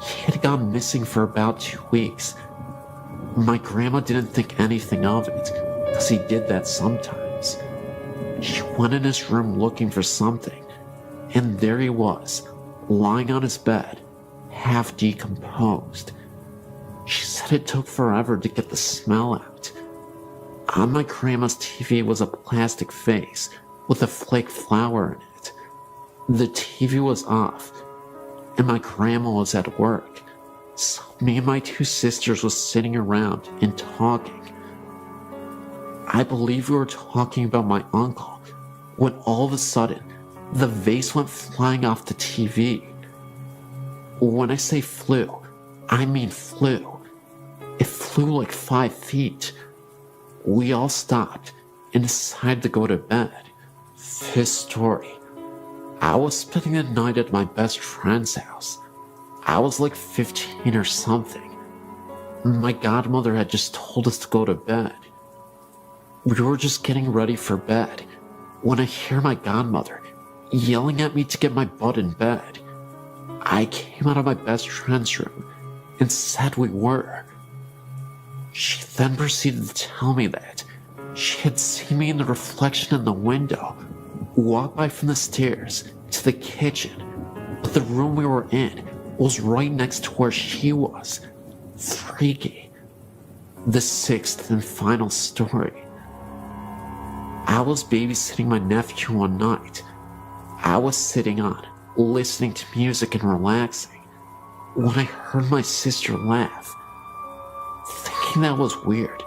He had gone missing for about 2 weeks. My grandma didn't think anything of it, because he did that sometimes. She went in his room looking for something, and there he was, lying on his bed, half decomposed. She said it took forever to get the smell out. On my grandma's TV was a plastic vase with a flake flower in it. The TV was off, and my grandma was at work, so me and my 2 sisters was sitting around and talking. I believe we were talking about my uncle, when all of a sudden, the vase went flying off the TV. When I say flew, I mean flew. It flew like 5 feet. We all stopped and decided to go to bed. Fifth story. I was spending the night at my best friend's house. I was like 15 or something. My godmother had just told us to go to bed. We were just getting ready for bed when I hear my godmother yelling at me to get my butt in bed. I came out of my best friend's room and said we were. She then proceeded to tell me that she had seen me in the reflection in the window walk by from the stairs to the kitchen, but the room we were in was right next to where she was. Freaky. The sixth and final story. I was babysitting my nephew one night. I was sitting on, listening to music and relaxing, when I heard my sister laugh. Thinking that was weird,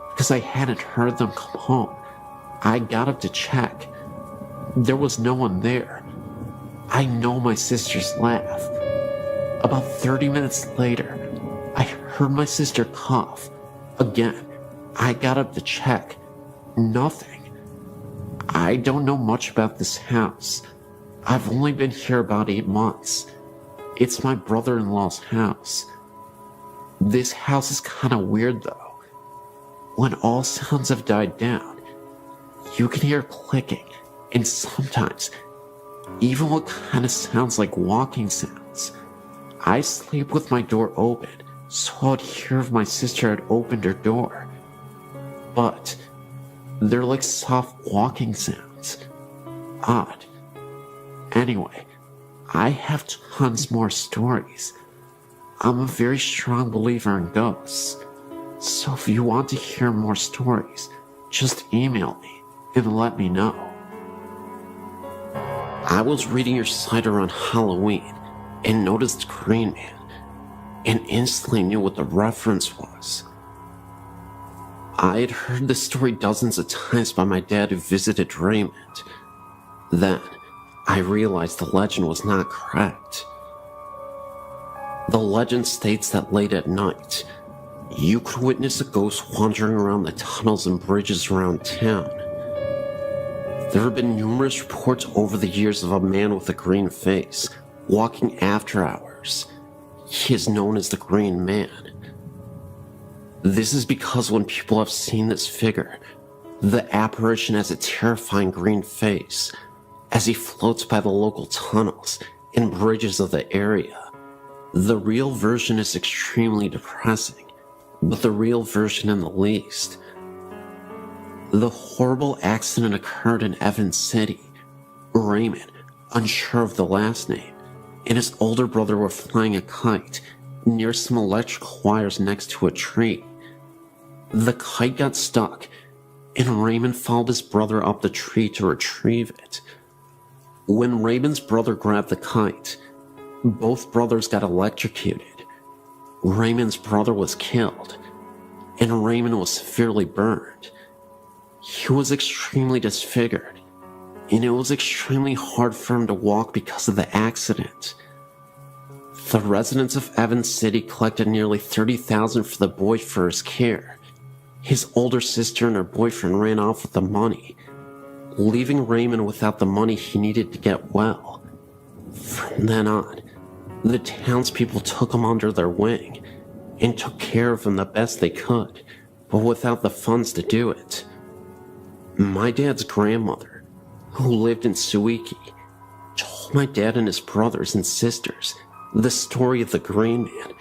because I hadn't heard them come home, I got up to check. There was no one there. I know my sister's laugh. About 30 minutes later, I heard my sister cough. Again, I got up to check. Nothing. I don't know much about this house. I've only been here about 8 months. It's my brother-in-law's house. This house is kinda weird though. When all sounds have died down, you can hear clicking and sometimes even what kinda sounds like walking sounds. I sleep with my door open, so I'd hear if my sister had opened her door. But they're like soft walking sounds. Odd. Anyway, I have tons more stories. I'm a very strong believer in ghosts, so if you want to hear more stories, just email me and let me know. I was reading your site around Halloween and noticed Green Man, and instantly knew what the reference was. I had heard this story dozens of times by my dad who visited Raymond. Then, I realized the legend was not correct. The legend states that late at night, you could witness a ghost wandering around the tunnels and bridges around town. There have been numerous reports over the years of a man with a green face walking after hours. He is known as the Green Man. This is because when people have seen this figure, the apparition has a terrifying green face as he floats by the local tunnels and bridges of the area. The real version is extremely depressing, but the real version in the least. The horrible accident occurred in Evans City. Raymond, unsure of the last name, and his older brother were flying a kite near some electrical wires next to a tree. The kite got stuck, and Raymond followed his brother up the tree to retrieve it. When Raymond's brother grabbed the kite, both brothers got electrocuted. Raymond's brother was killed, and Raymond was severely burned. He was extremely disfigured, and it was extremely hard for him to walk because of the accident. The residents of Evans City collected nearly $30,000 for the boy for his care. His older sister and her boyfriend ran off with the money, leaving Raymond without the money he needed to get well. From then on, the townspeople took him under their wing and took care of him the best they could, but without the funds to do it. My dad's grandmother, who lived in Suiki, told my dad and his brothers and sisters the story of the Green Man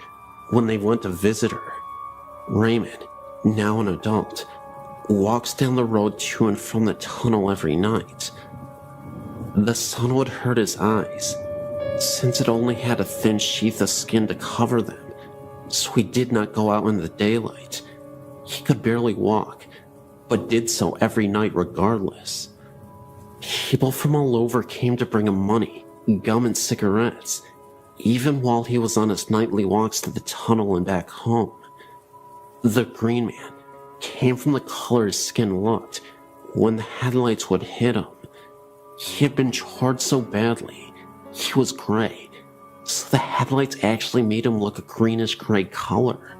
when they went to visit her. Raymond, now an adult, walks down the road to and from the tunnel every night. The sun would hurt his eyes, since it only had a thin sheath of skin to cover them, so he did not go out in the daylight. He could barely walk, but did so every night regardless. People from all over came to bring him money, gum, and cigarettes, even while he was on his nightly walks to the tunnel and back home. The Green Man came from the color his skin looked when the headlights would hit him. He had been charred so badly, he was gray, so the headlights actually made him look a greenish-gray color.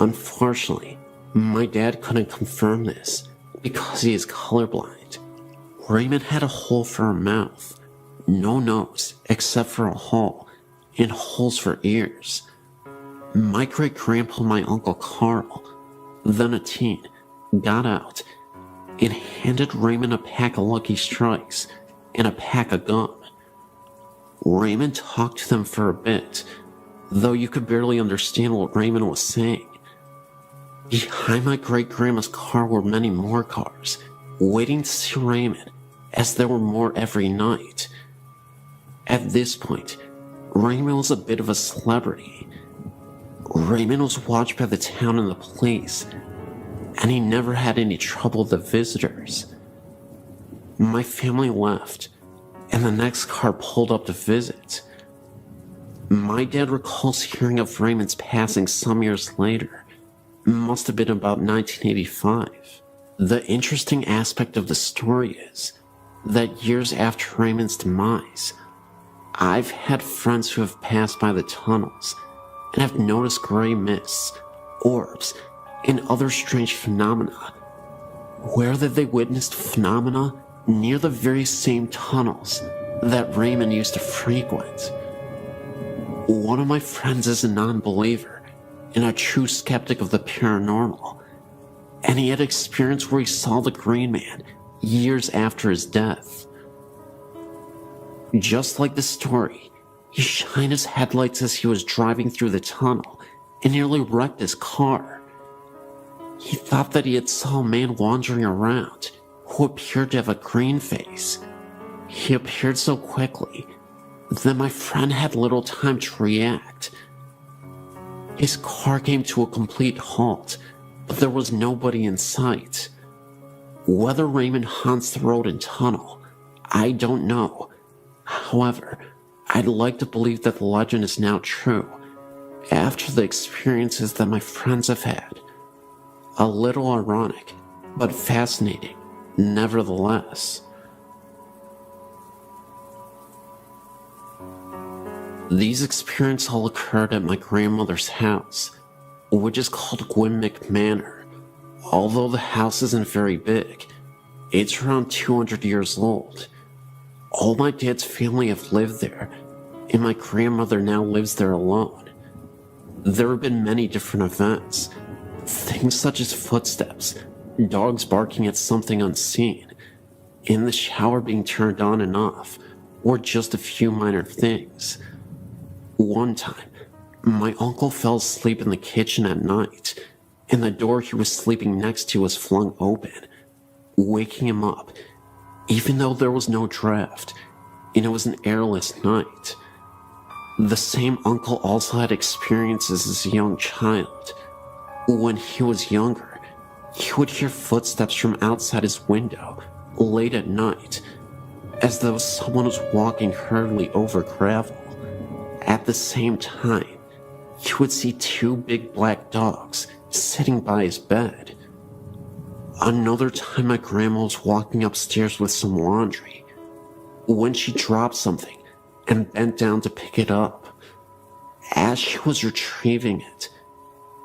Unfortunately, my dad couldn't confirm this because he is colorblind. Raymond had a hole for a mouth, no nose except for a hole, and holes for ears. My great-grandpa and my Uncle Carl, then a teen, got out and handed Raymond a pack of Lucky Strikes and a pack of gum. Raymond talked to them for a bit, though you could barely understand what Raymond was saying. Behind my great-grandma's car were many more cars, waiting to see Raymond, as there were more every night. At this point, Raymond was a bit of a celebrity. Raymond was watched by the town and the police, and he never had any trouble with the visitors. My family left, and the next car pulled up to visit. My dad recalls hearing of Raymond's passing some years later. Must have been about 1985. The interesting aspect of the story is that years after Raymond's demise, I've had friends who have passed by the tunnels and have noticed gray mists, orbs, and other strange phenomena. Where that they witnessed phenomena near the very same tunnels that Raymond used to frequent. One of my friends is a non-believer and a true skeptic of the paranormal, and he had experience where he saw the Green Man years after his death. Just like the story, he shined his headlights as he was driving through the tunnel and nearly wrecked his car. He thought that he had saw a man wandering around who appeared to have a green face. He appeared so quickly that my friend had little time to react. His car came to a complete halt, but there was nobody in sight. Whether Raymond haunts the road and tunnel, I don't know. However, I'd like to believe that the legend is now true, after the experiences that my friends have had. A little ironic, but fascinating, nevertheless. These experiences all occurred at my grandmother's house, which is called Gwynmick Manor. Although the house isn't very big, it's around 200 years old. All my dad's family have lived there, and my grandmother now lives there alone. There have been many different events, things such as footsteps, dogs barking at something unseen, and the shower being turned on and off, or just a few minor things. One time, my uncle fell asleep in the kitchen at night, and the door he was sleeping next to was flung open, waking him up, even though there was no draft, and it was an airless night. The same uncle also had experiences as a young child. When he was younger, he would hear footsteps from outside his window late at night, as though someone was walking hurriedly over gravel. At the same time, he would see two big black dogs sitting by his bed. Another time, my grandma was walking upstairs with some laundry when she dropped something and bent down to pick it up. As she was retrieving it,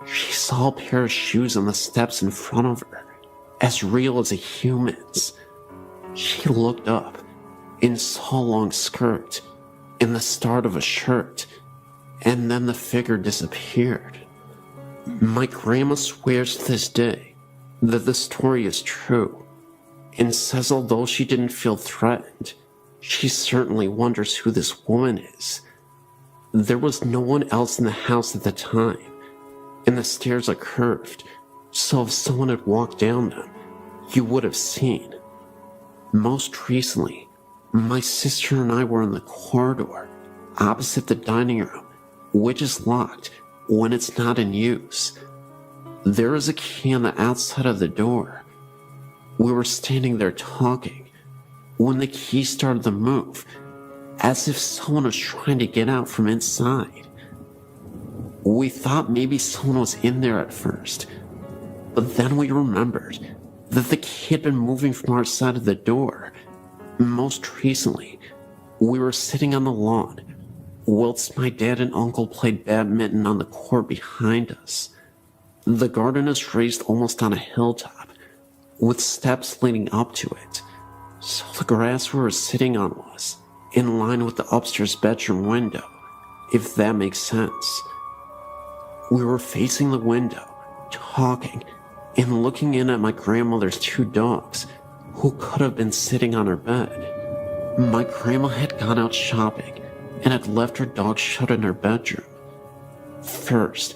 She saw a pair of shoes on the steps in front of her, as real as a human's. She looked up and saw a long skirt and the start of a shirt, and then the figure disappeared. My grandma swears to this day that the story is true, and says although she didn't feel threatened, she certainly wonders who this woman is. There was no one else in the house at the time, and the stairs are curved, so if someone had walked down them, you would have seen. Most recently, my sister and I were in the corridor opposite the dining room, which is locked when it's not in use. There is a key on the outside of the door. We were standing there talking when the key started to move, as if someone was trying to get out from inside. We thought maybe someone was in there at first, but then we remembered that the key had been moving from our side of the door. Most recently, we were sitting on the lawn whilst my dad and uncle played badminton on the court behind us. The garden is raised almost on a hilltop, with steps leading up to it, so the grass we were sitting on was in line with the upstairs bedroom window, if that makes sense. We were facing the window, talking, and looking in at my grandmother's 2 dogs, who could have been sitting on her bed. My grandma had gone out shopping and had left her dogs shut in her bedroom. First,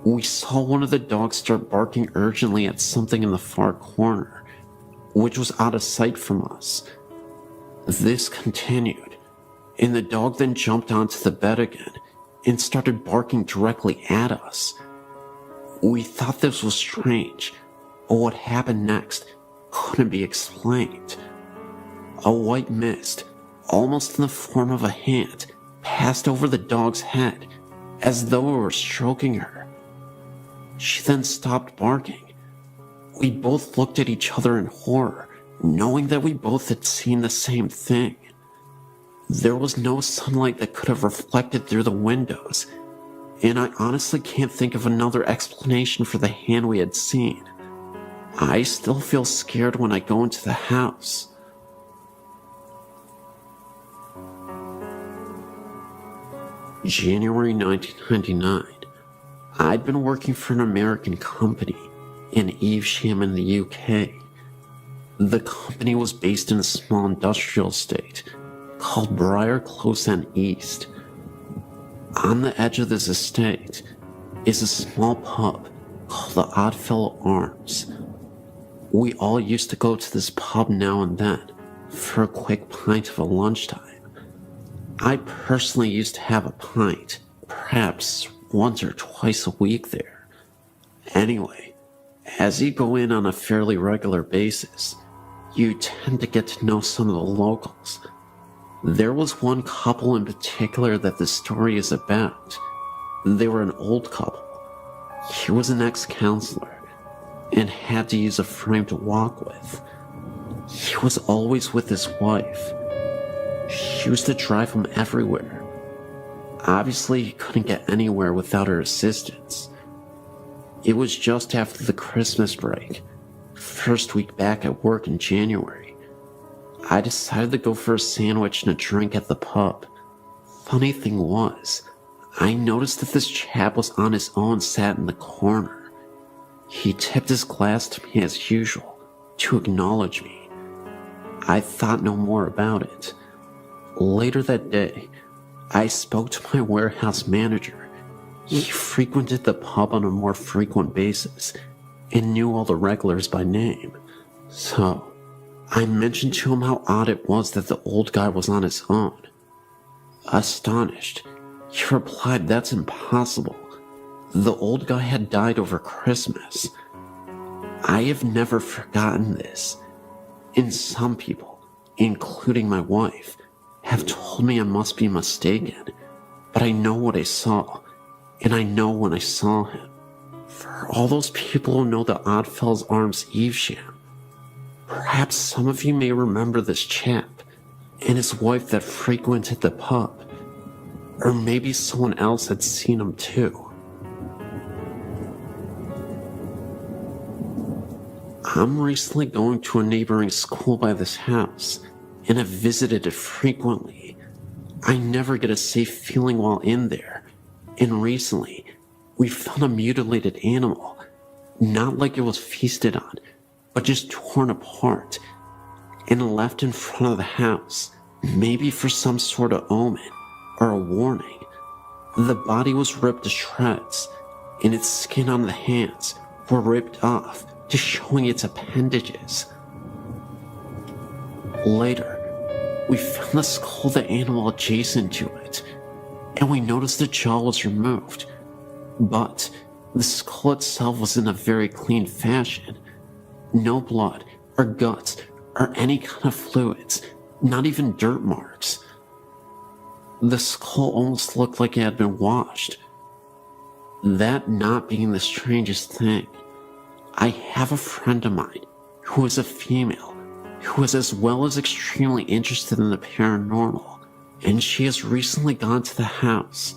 we saw one of the dogs start barking urgently at something in the far corner, which was out of sight from us. This continued, and the dog then jumped onto the bed again and started barking directly at us. We thought this was strange, but what happened next couldn't be explained. A white mist, almost in the form of a hand, passed over the dog's head, as though we were stroking her. She then stopped barking. We both looked at each other in horror, knowing that we both had seen the same thing. There was no sunlight that could have reflected through the windows, and I honestly can't think of another explanation for the hand we had seen. I still feel scared when I go into the house. January 1999. I'd been working for an American company in Evesham in the UK. The company was based in a small industrial estate called Briar Close End East. On the edge of this estate is a small pub called the Oddfellow Arms. We all used to go to this pub now and then for a quick pint of a lunchtime. I personally used to have a pint, perhaps once or twice a week there. Anyway, as you go in on a fairly regular basis, you tend to get to know some of the locals. There was one couple in particular that the story is about. They were an old couple. He was an ex-counselor and had to use a frame to walk with. He was always with his wife. She used to drive him everywhere. Obviously, he couldn't get anywhere without her assistance. It was just after the Christmas break, first week back at work in January. I decided to go for a sandwich and a drink at the pub. Funny thing was, I noticed that this chap was on his own, sat in the corner. He tipped his glass to me as usual, to acknowledge me. I thought no more about it. Later that day, I spoke to my warehouse manager. He frequented the pub on a more frequent basis and knew all the regulars by name. So, I mentioned to him how odd it was that the old guy was on his own. Astonished, he replied, "That's impossible. The old guy had died over Christmas." I have never forgotten this, and some people, including my wife, have told me I must be mistaken, but I know what I saw, and I know when I saw him. For all those people who know the Oddfellows Arms Evesham, perhaps some of you may remember this chap and his wife that frequented the pub, or maybe someone else had seen him too. I'm recently going to a neighboring school by this house, and have visited it frequently. I never get a safe feeling while in there, and recently, we found a mutilated animal, not like it was feasted on, but just torn apart, and left in front of the house, maybe for some sort of omen, or a warning. The body was ripped to shreds, and its skin on the hands were ripped off, just showing its appendages. Later, we found the skull of the animal adjacent to it, and we noticed the jaw was removed, but the skull itself was in a very clean fashion. No blood or guts or any kind of fluids, not even dirt marks. The skull almost looked like it had been washed. That not being the strangest thing, I have a friend of mine who is a female, who is as well as extremely interested in the paranormal, and she has recently gone to the house,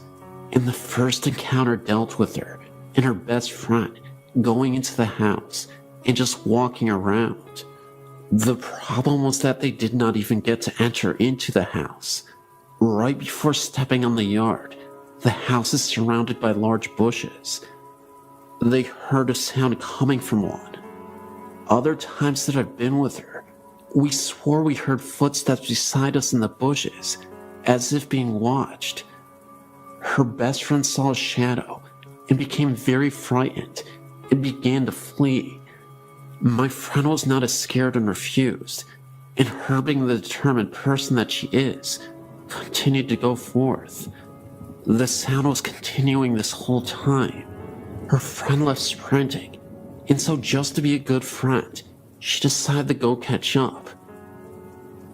and the first encounter dealt with her and her best friend going into the house and just walking around. The problem was that they did not even get to enter into the house. Right before stepping on the yard, the house is surrounded by large bushes. They heard a sound coming from one. Other times that I've been with her, we swore we heard footsteps beside us in the bushes, as if being watched. Her best friend saw a shadow and became very frightened and began to flee. My friend was not as scared and refused, and her being the determined person that she is, continued to go forth. The sound was continuing this whole time. Her friend left sprinting, and so just to be a good friend, she decided to go catch up.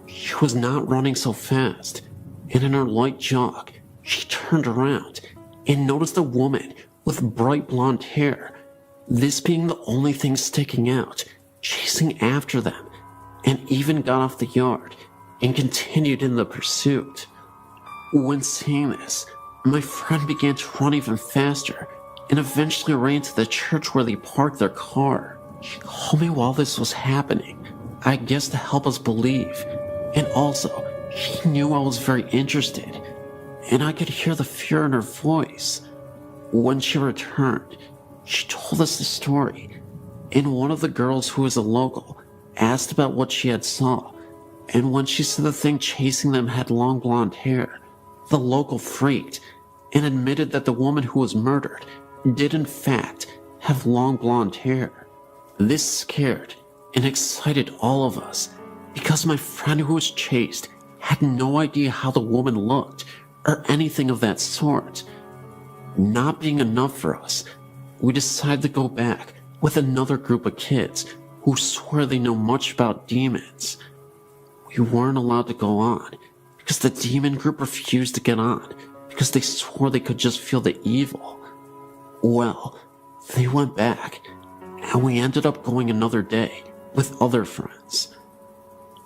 She was not running so fast, and in her light jog, she turned around and noticed a woman with bright blonde hair, this being the only thing sticking out, chasing after them, and even got off the yard and continued in the pursuit. When seeing this, my friend began to run even faster and eventually ran to the church where they parked their car. She called me while this was happening, I guess to help us believe, and also she knew I was very interested, and I could hear the fear in her voice. When she returned, she told us the story, and one of the girls who was a local asked about what she had saw, and when she said the thing chasing them had long blonde hair, the local freaked and admitted that the woman who was murdered did in fact have long blonde hair. This scared and excited all of us because my friend who was chased had no idea how the woman looked or anything of that sort. Not being enough for us, we decided to go back with another group of kids who swear they know much about demons. We weren't allowed to go on because the demon group refused to get on because they swore they could just feel the evil. Well, they went back, and we ended up going another day with other friends.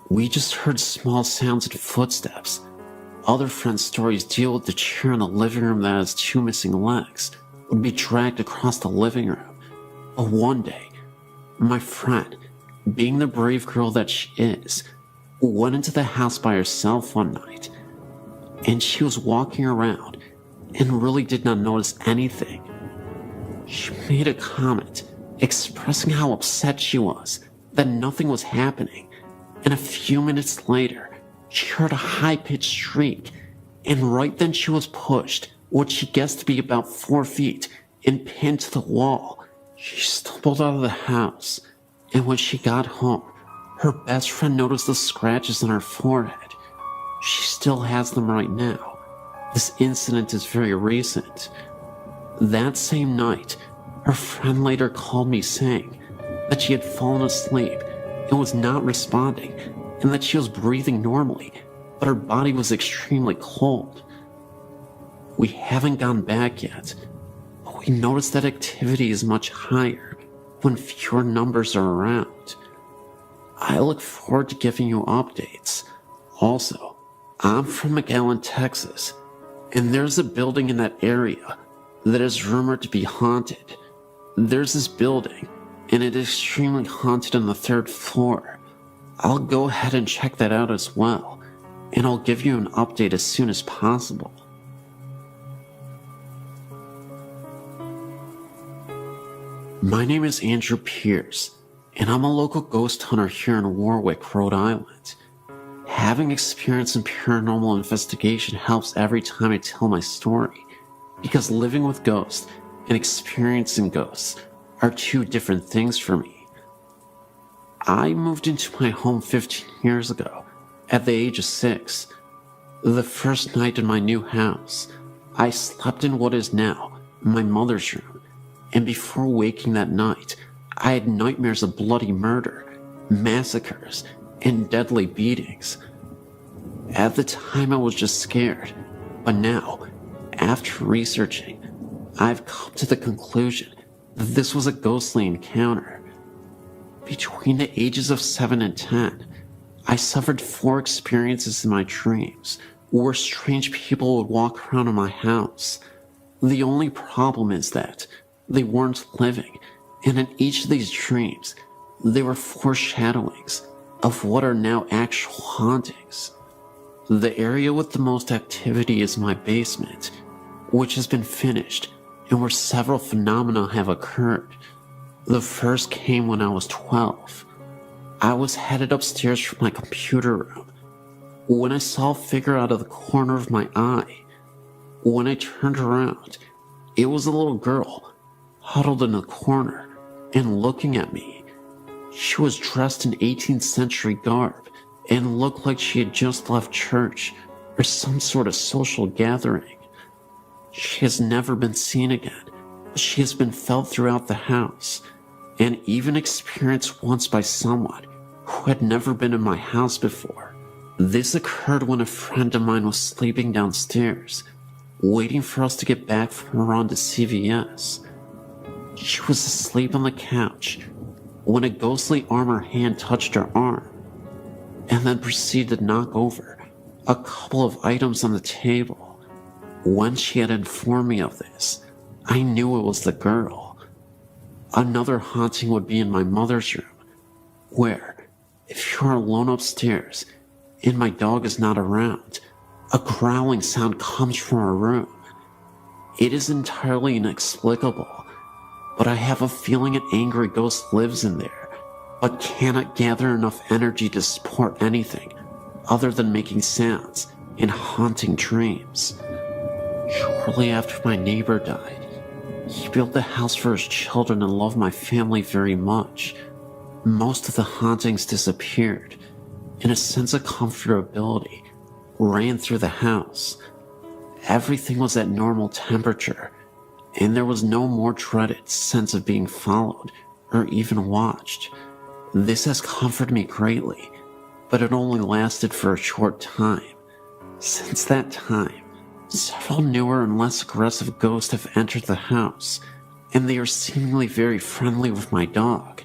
We just heard small sounds and footsteps. Other friends' stories deal with the chair in the living room that has two missing legs would be dragged across the living room. But one day, my friend, being the brave girl that she is, went into the house by herself one night, and she was walking around and really did not notice anything. She made a comment expressing how upset she was that nothing was happening, and a few minutes later, she heard a high-pitched shriek, and right then she was pushed, what she guessed to be about 4 feet, and pinned to the wall. She stumbled out of the house, and when she got home, her best friend noticed the scratches on her forehead. She still has them right now. This incident is very recent. That same night, her friend later called me saying that she had fallen asleep and was not responding, and that she was breathing normally, but her body was extremely cold. We haven't gone back yet, but we noticed that activity is much higher when fewer numbers are around. I look forward to giving you updates. Also, I'm from McAllen, Texas, and there's a building in that area that is rumored to be haunted. There's this building, and it is extremely haunted on the 3rd floor. I'll go ahead and check that out as well, and I'll give you an update as soon as possible. My name is Andrew Pierce, and I'm a local ghost hunter here in Warwick, Rhode Island. Having experience in paranormal investigation helps every time I tell my story, because living with ghosts and experiencing ghosts are 2 different things for me. I moved into my home 15 years ago, at the age of 6. The first night in my new house, I slept in what is now my mother's room. And before waking that night, I had nightmares of bloody murder, massacres, and deadly beatings. At the time, I was just scared, but now, after researching, I've come to the conclusion that this was a ghostly encounter. Between the ages of 7 and 10, I suffered 4 experiences in my dreams where strange people would walk around in my house. The only problem is that they weren't living, and in each of these dreams, they were foreshadowings of what are now actual hauntings. The area with the most activity is my basement, which has been finished and where several phenomena have occurred. The first came when I was 12. I was headed upstairs from my computer room when I saw a figure out of the corner of my eye. When I turned around, it was a little girl huddled in the corner and looking at me. She was dressed in 18th century garb and looked like she had just left church or some sort of social gathering. She has never been seen again, but she has been felt throughout the house and even experienced once by someone who had never been in my house before. This occurred when a friend of mine was sleeping downstairs, waiting for us to get back from a run to CVS. She was asleep on the couch when a ghostly arm or hand touched her arm, and then proceeded to knock over a couple of items on the table. When she had informed me of this, I knew it was the girl. Another haunting would be in my mother's room, where, if you are alone upstairs and my dog is not around, a growling sound comes from her room. It is entirely inexplicable, but I have a feeling an angry ghost lives in there, but cannot gather enough energy to support anything other than making sounds and haunting dreams. Shortly after my neighbor died, he built the house for his children and loved my family very much. Most of the hauntings disappeared, and a sense of comfortability ran through the house. Everything was at normal temperature, and there was no more dreaded sense of being followed or even watched. This has comforted me greatly, but it only lasted for a short time. Since that time, several newer and less aggressive ghosts have entered the house, and they are seemingly very friendly with my dog.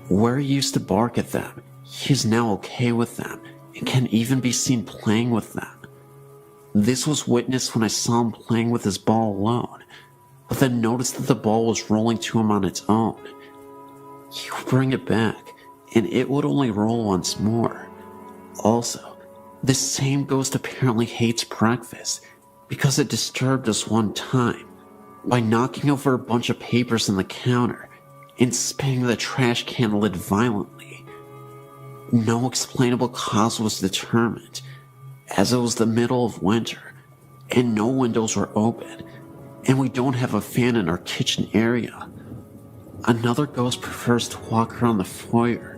Where he used to bark at them, he is now okay with them and can even be seen playing with them. This was witnessed when I saw him playing with his ball alone, but then noticed that the ball was rolling to him on its own. He would bring it back, and it would only roll once more. Also, this same ghost apparently hates breakfast because it disturbed us one time by knocking over a bunch of papers on the counter and spinning the trash can lid violently. No explainable cause was determined, as it was the middle of winter and no windows were open, and we don't have a fan in our kitchen area. Another ghost prefers to walk around the foyer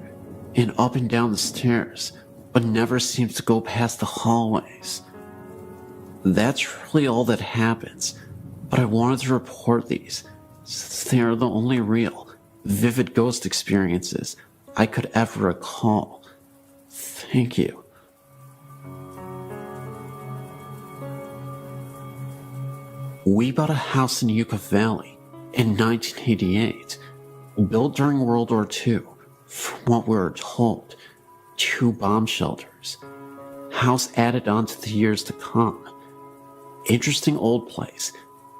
and up and down the stairs, but never seems to go past the hallways. That's really all that happens, but I wanted to report these since they are the only real, vivid ghost experiences I could ever recall. Thank you. We bought a house in Yucca Valley in 1988, built during World War II, from what we were told, 2 bomb shelters. House added on to the years to come. Interesting old place,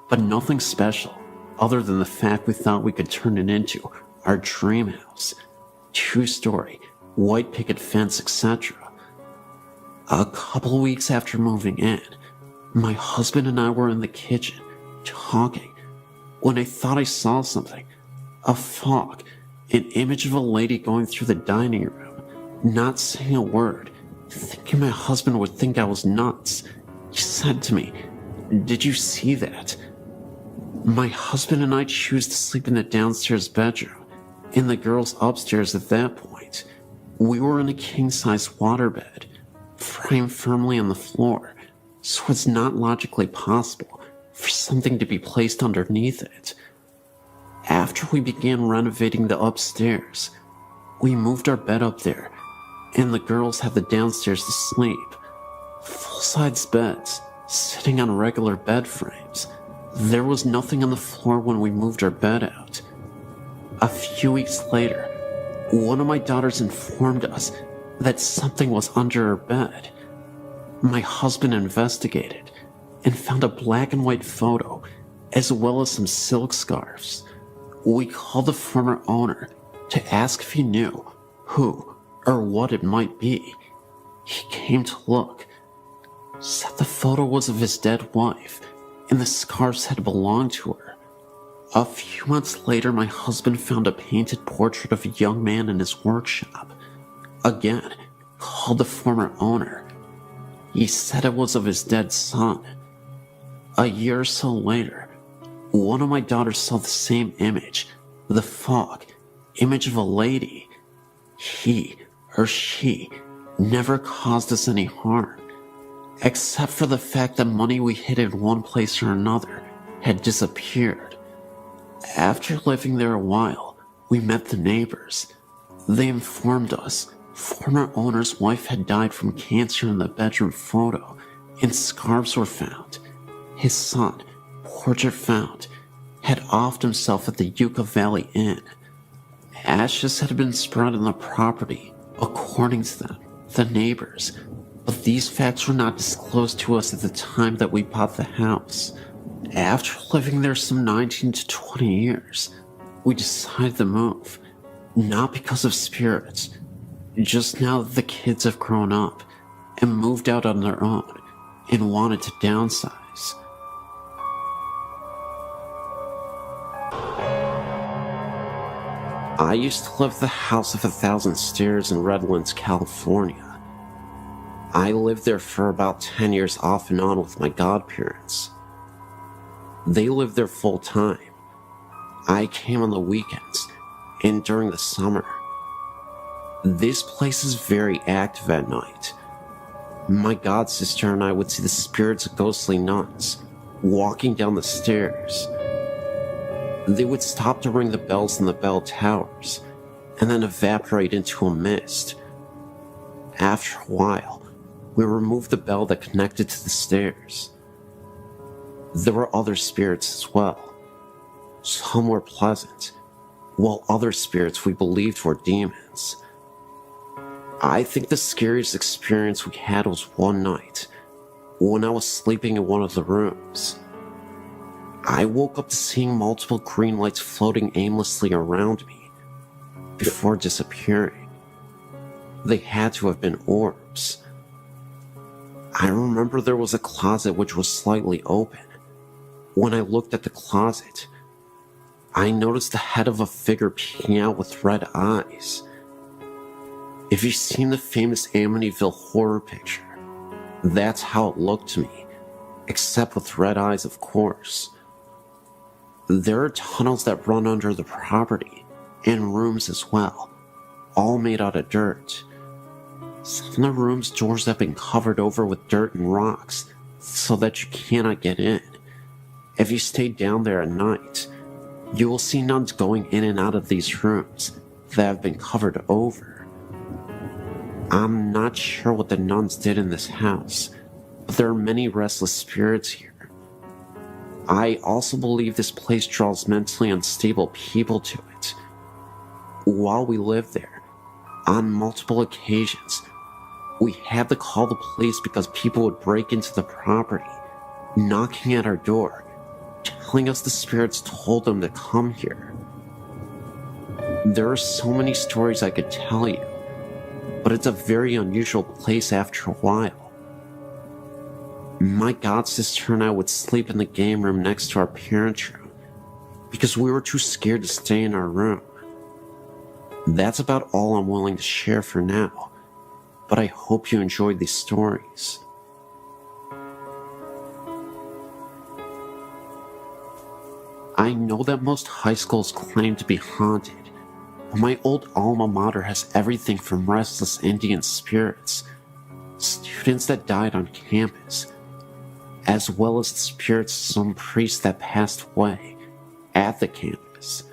but nothing special other than the fact we thought we could turn it into our dream house. 2-story, white picket fence, etc. A couple weeks after moving in, my husband and I were in the kitchen, talking, when I thought I saw something. A fog, an image of a lady going through the dining room, not saying a word, thinking my husband would think I was nuts. He said to me, "Did you see that?" My husband and I choose to sleep in the downstairs bedroom, and the girls upstairs at that point. We were in a king-size waterbed, framed firmly on the floor, so it's not logically possible for something to be placed underneath it. After we began renovating the upstairs, we moved our bed up there, and the girls had the downstairs to sleep. Full-size beds, sitting on regular bed frames. There was nothing on the floor when we moved our bed out. A few weeks later, one of my daughters informed us that something was under her bed. My husband investigated and found a black and white photo, as well as some silk scarves. We called the former owner to ask if he knew who or what it might be. He came to look, said the photo was of his dead wife, and the scarves had belonged to her. A few months later, my husband found a painted portrait of a young man in his workshop. Again, called the former owner. He said it was of his dead son. A year or so later, one of my daughters saw the same image, the fog, image of a lady. He or she never caused us any harm, except for the fact that money we hid in one place or another had disappeared. After living there a while, we met the neighbors. They informed us former owner's wife had died from cancer in the bedroom photo, and scarves were found. His son, portrait found, had offed himself at the Yucca Valley Inn. Ashes had been spread on the property, according to them, the neighbors, but these facts were not disclosed to us at the time that we bought the house. After living there some 19 to 20 years, we decided to move, not because of spirits, just now that the kids have grown up and moved out on their own and wanted to downsize. I used to live at the House of 1,000 Stairs in Redlands, California. I lived there for about 10 years off and on with my godparents. They lived there full time. I came on the weekends and during the summer. This place is very active at night. My godsister and I would see the spirits of ghostly nuns walking down the stairs. They would stop to ring the bells in the bell towers and then evaporate into a mist. After a while, we removed the bell that connected to the stairs. There were other spirits as well. Some were pleasant, while other spirits we believed were demons. I think the scariest experience we had was one night, when I was sleeping in one of the rooms. I woke up to seeing multiple green lights floating aimlessly around me, before disappearing. They had to have been orbs. I remember there was a closet which was slightly open. When I looked at the closet, I noticed the head of a figure peeking out with red eyes. If you've seen the famous Amityville horror picture, that's how it looked to me, except with red eyes, of course. There are tunnels that run under the property, and rooms as well, all made out of dirt. Some of the rooms' doors have been covered over with dirt and rocks, so that you cannot get in. If you stay down there at night, you will see nuns going in and out of these rooms that have been covered over. I'm not sure what the nuns did in this house, but there are many restless spirits here. I also believe this place draws mentally unstable people to it. While we lived there, on multiple occasions, we had to call the police because people would break into the property, knocking at our door, telling us the spirits told them to come here. There are so many stories I could tell you, but it's a very unusual place after a while. My godsister and I would sleep in the game room next to our parents' room because we were too scared to stay in our room. That's about all I'm willing to share for now, but I hope you enjoyed these stories. I know that most high schools claim to be haunted, but my old alma mater has everything from restless Indian spirits, students that died on campus, as well as the spirits of some priest that passed away at the campus.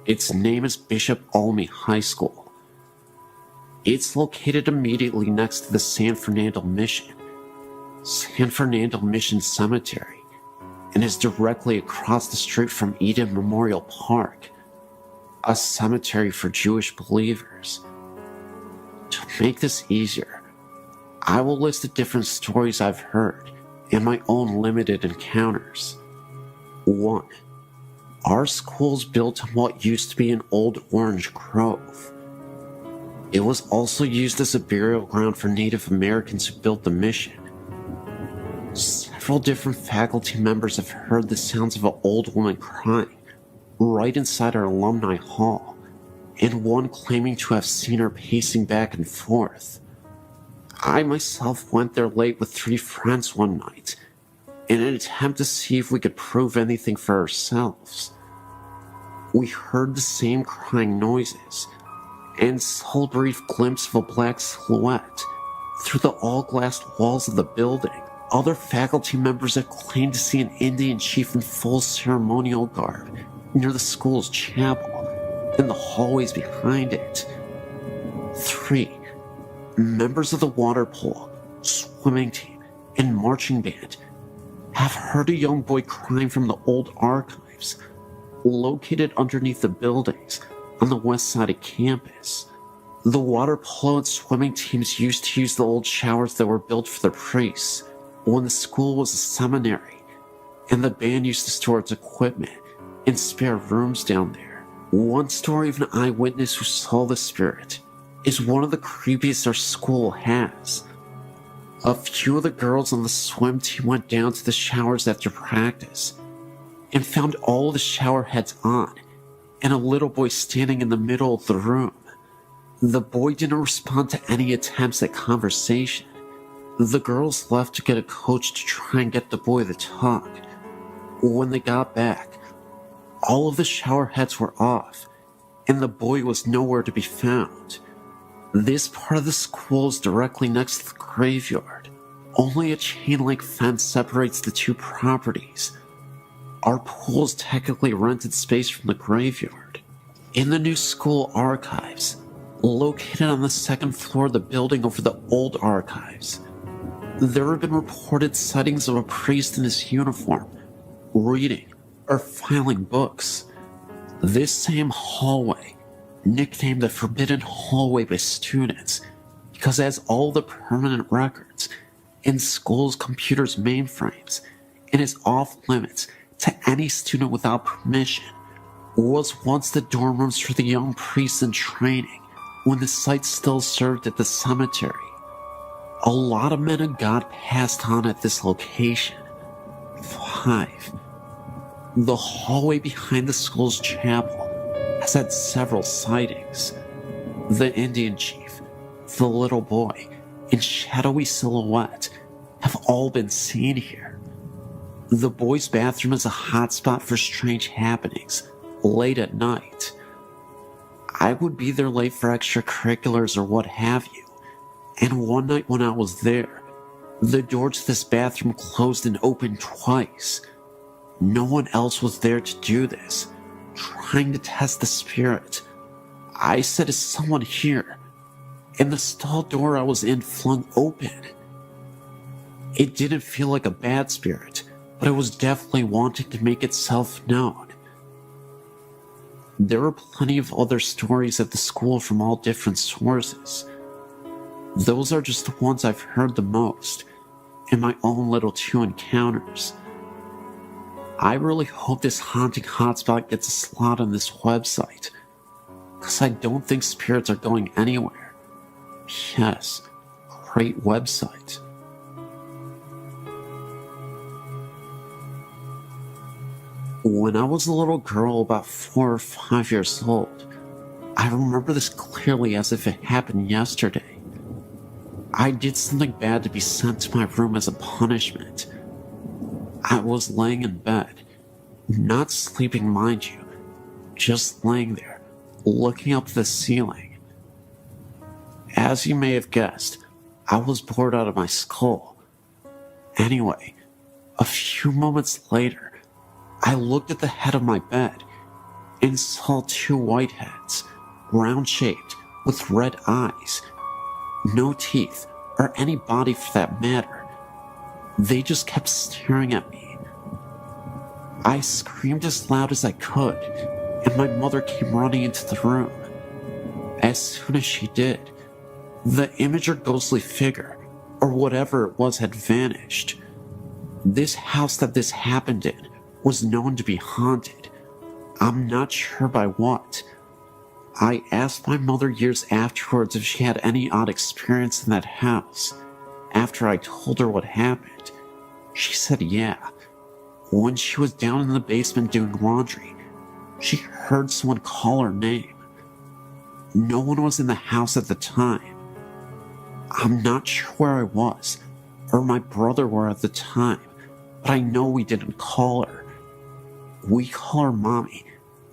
Its name is Bishop Olney High School. It's located immediately next to the San Fernando Mission Cemetery, and is directly across the street from Eden Memorial Park, a cemetery for Jewish believers. To make this easier, I will list the different stories I've heard and my own limited encounters. 1. Our school's built on what used to be an old orange grove. It was also used as a burial ground for Native Americans who built the mission. Several different faculty members have heard the sounds of an old woman crying right inside our alumni hall, and one claiming to have seen her pacing back and forth. I myself went there late with 3 friends one night in an attempt to see if we could prove anything for ourselves. We heard the same crying noises and saw a brief glimpse of a black silhouette through the all-glass walls of the building. Other faculty members have claimed to see an Indian chief in full ceremonial garb near the school's chapel and the hallways behind it. 3. Members of the water polo, swimming team, and marching band have heard a young boy crying from the old archives located underneath the buildings on the west side of campus. The water polo and swimming teams used to use the old showers that were built for the priests when the school was a seminary, and the band used to store its equipment in spare rooms down there. One story of an eyewitness who saw the spirit is one of the creepiest our school has. A few of the girls on the swim team went down to the showers after practice and found all the shower heads on and a little boy standing in the middle of the room. The boy didn't respond to any attempts at conversation. The girls left to get a coach to try and get the boy to talk. When they got back, all of the shower heads were off, and the boy was nowhere to be found. This part of the school is directly next to the graveyard. Only a chain-link fence separates the two properties. Our pool is technically rented space from the graveyard. In the new school archives, located on the second floor of the building over the old archives, there have been reported sightings of a priest in his uniform, reading or filing books. This same hallway, nicknamed the Forbidden Hallway by students, because it has all the permanent records in school's computer's mainframes and is off limits to any student without permission, was once the dorm rooms for the young priests in training when the site still served at the cemetery. A lot of men of God passed on at this location. 5. The hallway behind the school's chapel has had several sightings. The Indian chief, the little boy, and shadowy silhouette have all been seen here. The boys' bathroom is a hotspot for strange happenings late at night. I would be there late for extracurriculars or what have you, and one night when I was there, the door to this bathroom closed and opened twice. No one else was there to do this, trying to test the spirit. I said, "Is someone here?" And the stall door I was in flung open. It didn't feel like a bad spirit, but it was definitely wanting to make itself known. There are plenty of other stories at the school from all different sources. Those are just the ones I've heard the most, in my own little 2 encounters. I really hope this haunting hotspot gets a slot on this website, because I don't think spirits are going anywhere. Yes, great website. When I was a little girl, about 4 or 5 years old, I remember this clearly as if it happened yesterday. I did something bad to be sent to my room as a punishment. I was laying in bed, not sleeping, mind you, just laying there, looking up at the ceiling. As you may have guessed, I was bored out of my skull. Anyway, a few moments later, I looked at the head of my bed and saw 2 white heads, round-shaped, with red eyes. No teeth, or any body for that matter. They just kept staring at me. I screamed as loud as I could, and my mother came running into the room. As soon as she did, the image or ghostly figure, or whatever it was, had vanished. This house that this happened in was known to be haunted. I'm not sure by what. I asked my mother years afterwards if she had any odd experience in that house. After I told her what happened, she said yeah. When she was down in the basement doing laundry, she heard someone call her name. No one was in the house at the time. I'm not sure where I was, or my brother were at the time, but I know we didn't call her. We call her Mommy,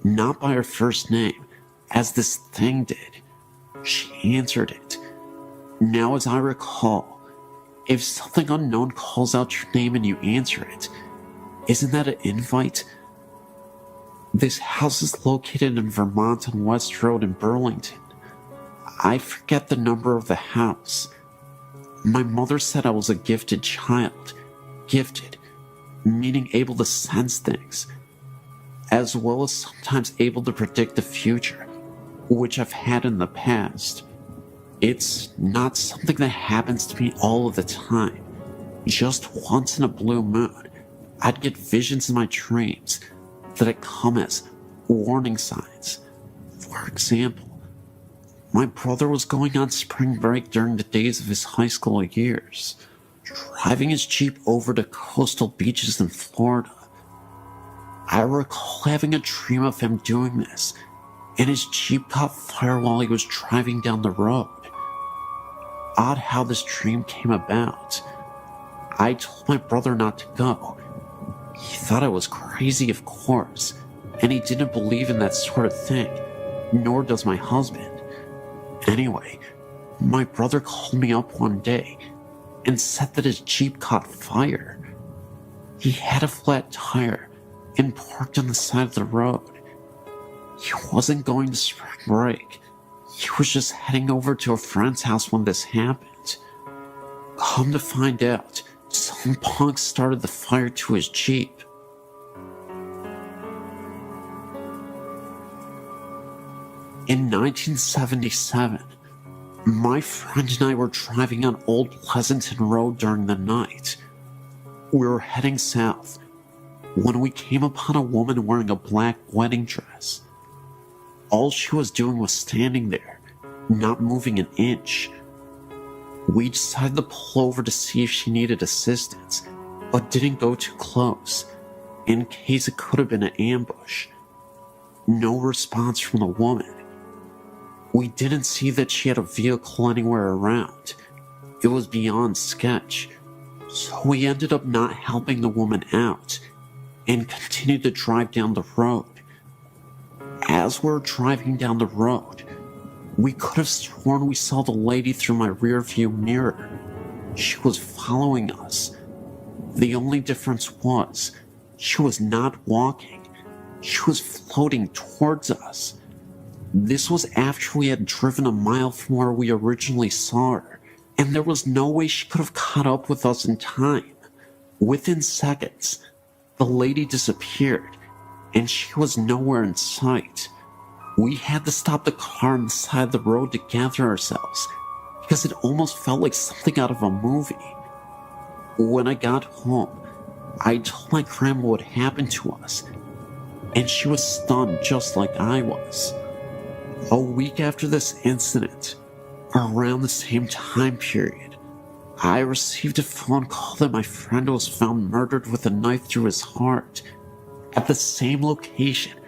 not by her first name, as this thing did. She answered it. Now, as I recall, if something unknown calls out your name and you answer it, isn't that an invite? This house is located in Vermont on West Road in Burlington. I forget the number of the house. My mother said I was a gifted child. Gifted, meaning able to sense things, as well as sometimes able to predict the future, which I've had in the past. It's not something that happens to me all of the time. Just once in a blue moon, I'd get visions in my dreams that come as warning signs. For example, my brother was going on spring break during the days of his high school years, driving his Jeep over to coastal beaches in Florida. I recall having a dream of him doing this, and his Jeep caught fire while he was driving down the road. Odd how this dream came about. I told my brother not to go. He thought I was crazy, of course, and he didn't believe in that sort of thing, nor does my husband. Anyway, my brother called me up one day and said that his Jeep caught fire. He had a flat tire and parked on the side of the road. He wasn't going to spring break. He was just heading over to a friend's house when this happened. Come to find out, some punk started the fire to his Jeep. In 1977, my friend and I were driving on Old Pleasanton Road during the night. We were heading south when we came upon a woman wearing a black wedding dress. All she was doing was standing there, not moving an inch. We decided to pull over to see if she needed assistance, but didn't go too close, in case it could have been an ambush. No response from the woman. We didn't see that she had a vehicle anywhere around. It was beyond sketch, so we ended up not helping the woman out and continued to drive down the road. As we were driving down the road, we could have sworn we saw the lady through my rearview mirror. She was following us. The only difference was, she was not walking. She was floating towards us. This was after we had driven a mile from where we originally saw her, and there was no way she could have caught up with us in time. Within seconds, the lady disappeared, and she was nowhere in sight. We had to stop the car on the side of the road to gather ourselves, because it almost felt like something out of a movie. When I got home, I told my grandma what happened to us, and she was stunned just like I was. A week after this incident, around the same time period, I received a phone call that my friend was found murdered with a knife through his heart at the same location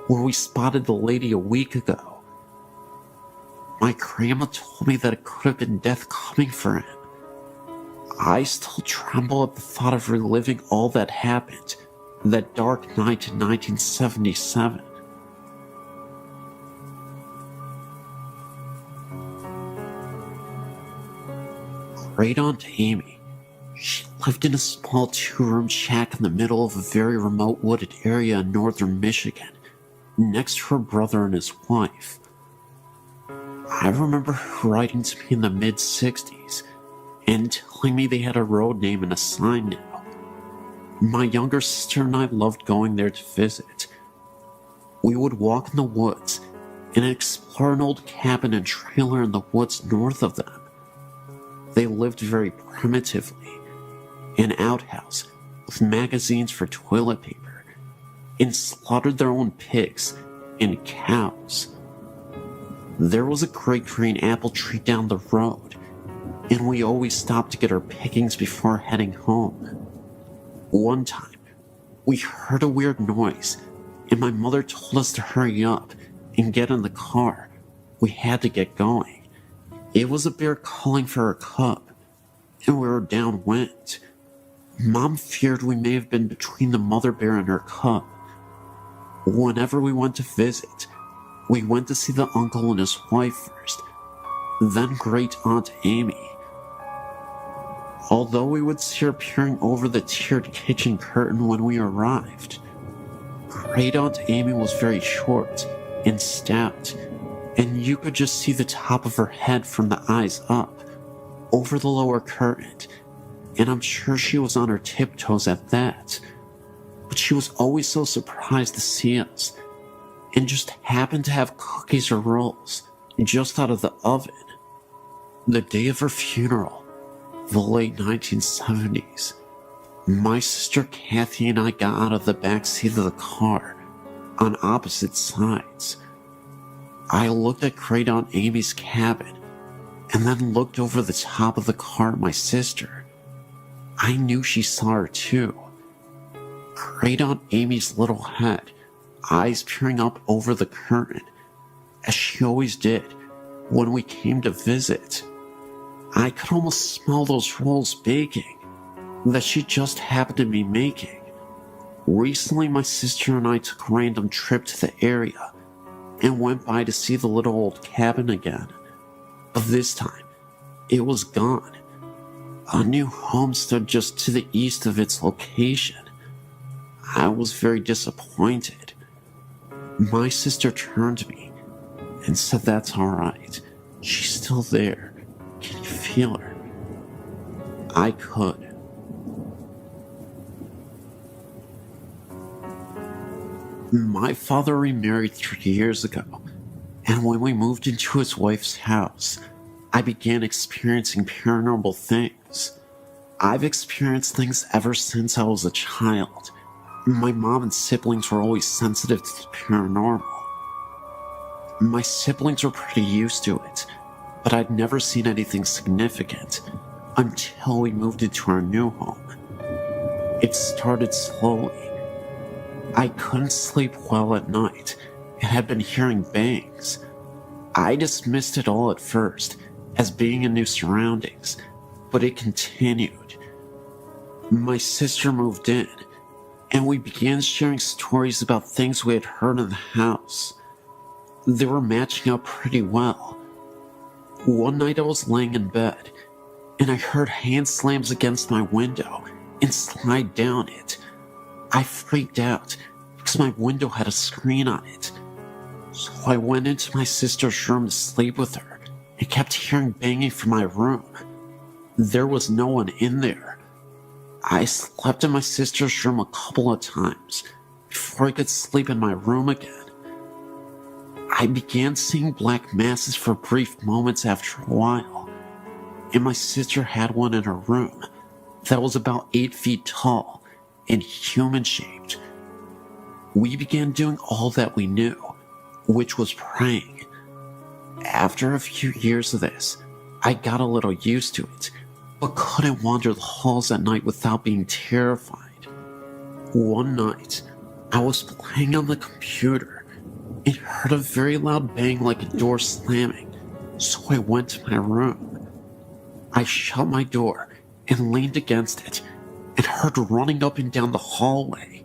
where we spotted the lady a week ago. My grandma told me that it could have been death coming for him. I still tremble at the thought of reliving all that happened that dark night in 1977. Great Aunt Amy. She lived in a small 2-room shack in the middle of a very remote wooded area in northern Michigan, next to her brother and his wife. I remember her writing to me in the mid-60s and telling me they had a road name and a sign now. My younger sister and I loved going there to visit. We would walk in the woods and explore an old cabin and trailer in the woods north of them. They lived very primitively, an outhouse with magazines for toilet paper, and slaughtered their own pigs and cows. There was a great green apple tree down the road, and we always stopped to get our pickings before heading home. One time, we heard a weird noise, and my mother told us to hurry up and get in the car. We had to get going. It was a bear calling for her cub, and we were downwind. Mom feared we may have been between the mother bear and her cub. Whenever we went to visit, we went to see the uncle and his wife first, then Great Aunt Amy. Although we would see her peering over the tiered kitchen curtain when we arrived, Great Aunt Amy was very short and stout, and you could just see the top of her head from the eyes up, over the lower curtain, and I'm sure she was on her tiptoes at that. But she was always so surprised to see us, and just happened to have cookies or rolls just out of the oven. The day of her funeral, the late 1970s, my sister Kathy and I got out of the back seat of the car on opposite sides. I looked at Great Aunt Amy's cabin and then looked over the top of the car at my sister. I knew she saw her too. Great Aunt Amy's little head, eyes peering up over the curtain, as she always did when we came to visit. I could almost smell those rolls baking that she just happened to be making. Recently, my sister and I took a random trip to the area and went by to see the little old cabin again. But this time, it was gone. A new home stood just to the east of its location. I was very disappointed. My sister turned to me and said, "That's alright. She's still there. Can you feel her?" I could. My father remarried 3 years ago, and when we moved into his wife's house, I began experiencing paranormal things. I've experienced things ever since I was a child. My mom and siblings were always sensitive to the paranormal. My siblings were pretty used to it, but I'd never seen anything significant until we moved into our new home. It started slowly. I couldn't sleep well at night and had been hearing bangs. I dismissed it all at first as being in new surroundings, but it continued. My sister moved in, and we began sharing stories about things we had heard in the house. They were matching up pretty well. One night I was laying in bed, and I heard hand slams against my window and slide down it. I freaked out because my window had a screen on it. So I went into my sister's room to sleep with her and kept hearing banging from my room. There was no one in there. I slept in my sister's room a couple of times before I could sleep in my room again. I began seeing black masses for brief moments after a while, and my sister had one in her room that was about 8 feet tall and human-shaped. We began doing all that we knew, which was praying. After a few years of this, I got a little used to it, but couldn't wander the halls at night without being terrified. One night, I was playing on the computer and heard a very loud bang like a door slamming, so I went to my room. I shut my door and leaned against it and heard running up and down the hallway.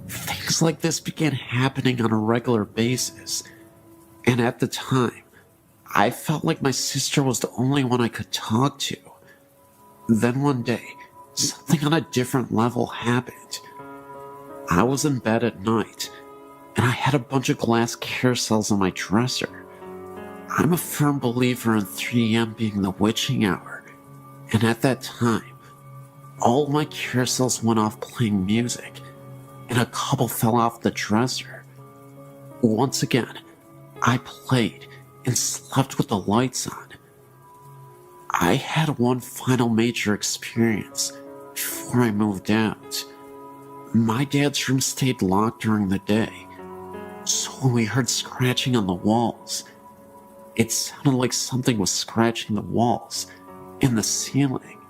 Things like this began happening on a regular basis, and at the time, I felt like my sister was the only one I could talk to. Then one day, something on a different level happened. I was in bed at night, and I had a bunch of glass carousels on my dresser. I'm a firm believer in 3 a.m. being the witching hour, and at that time, all my carousels went off playing music, and a couple fell off the dresser. Once again, I played and slept with the lights on. I had one final major experience before I moved out. My dad's room stayed locked during the day, so when we heard scratching on the walls, it sounded like something was scratching the walls and the ceiling.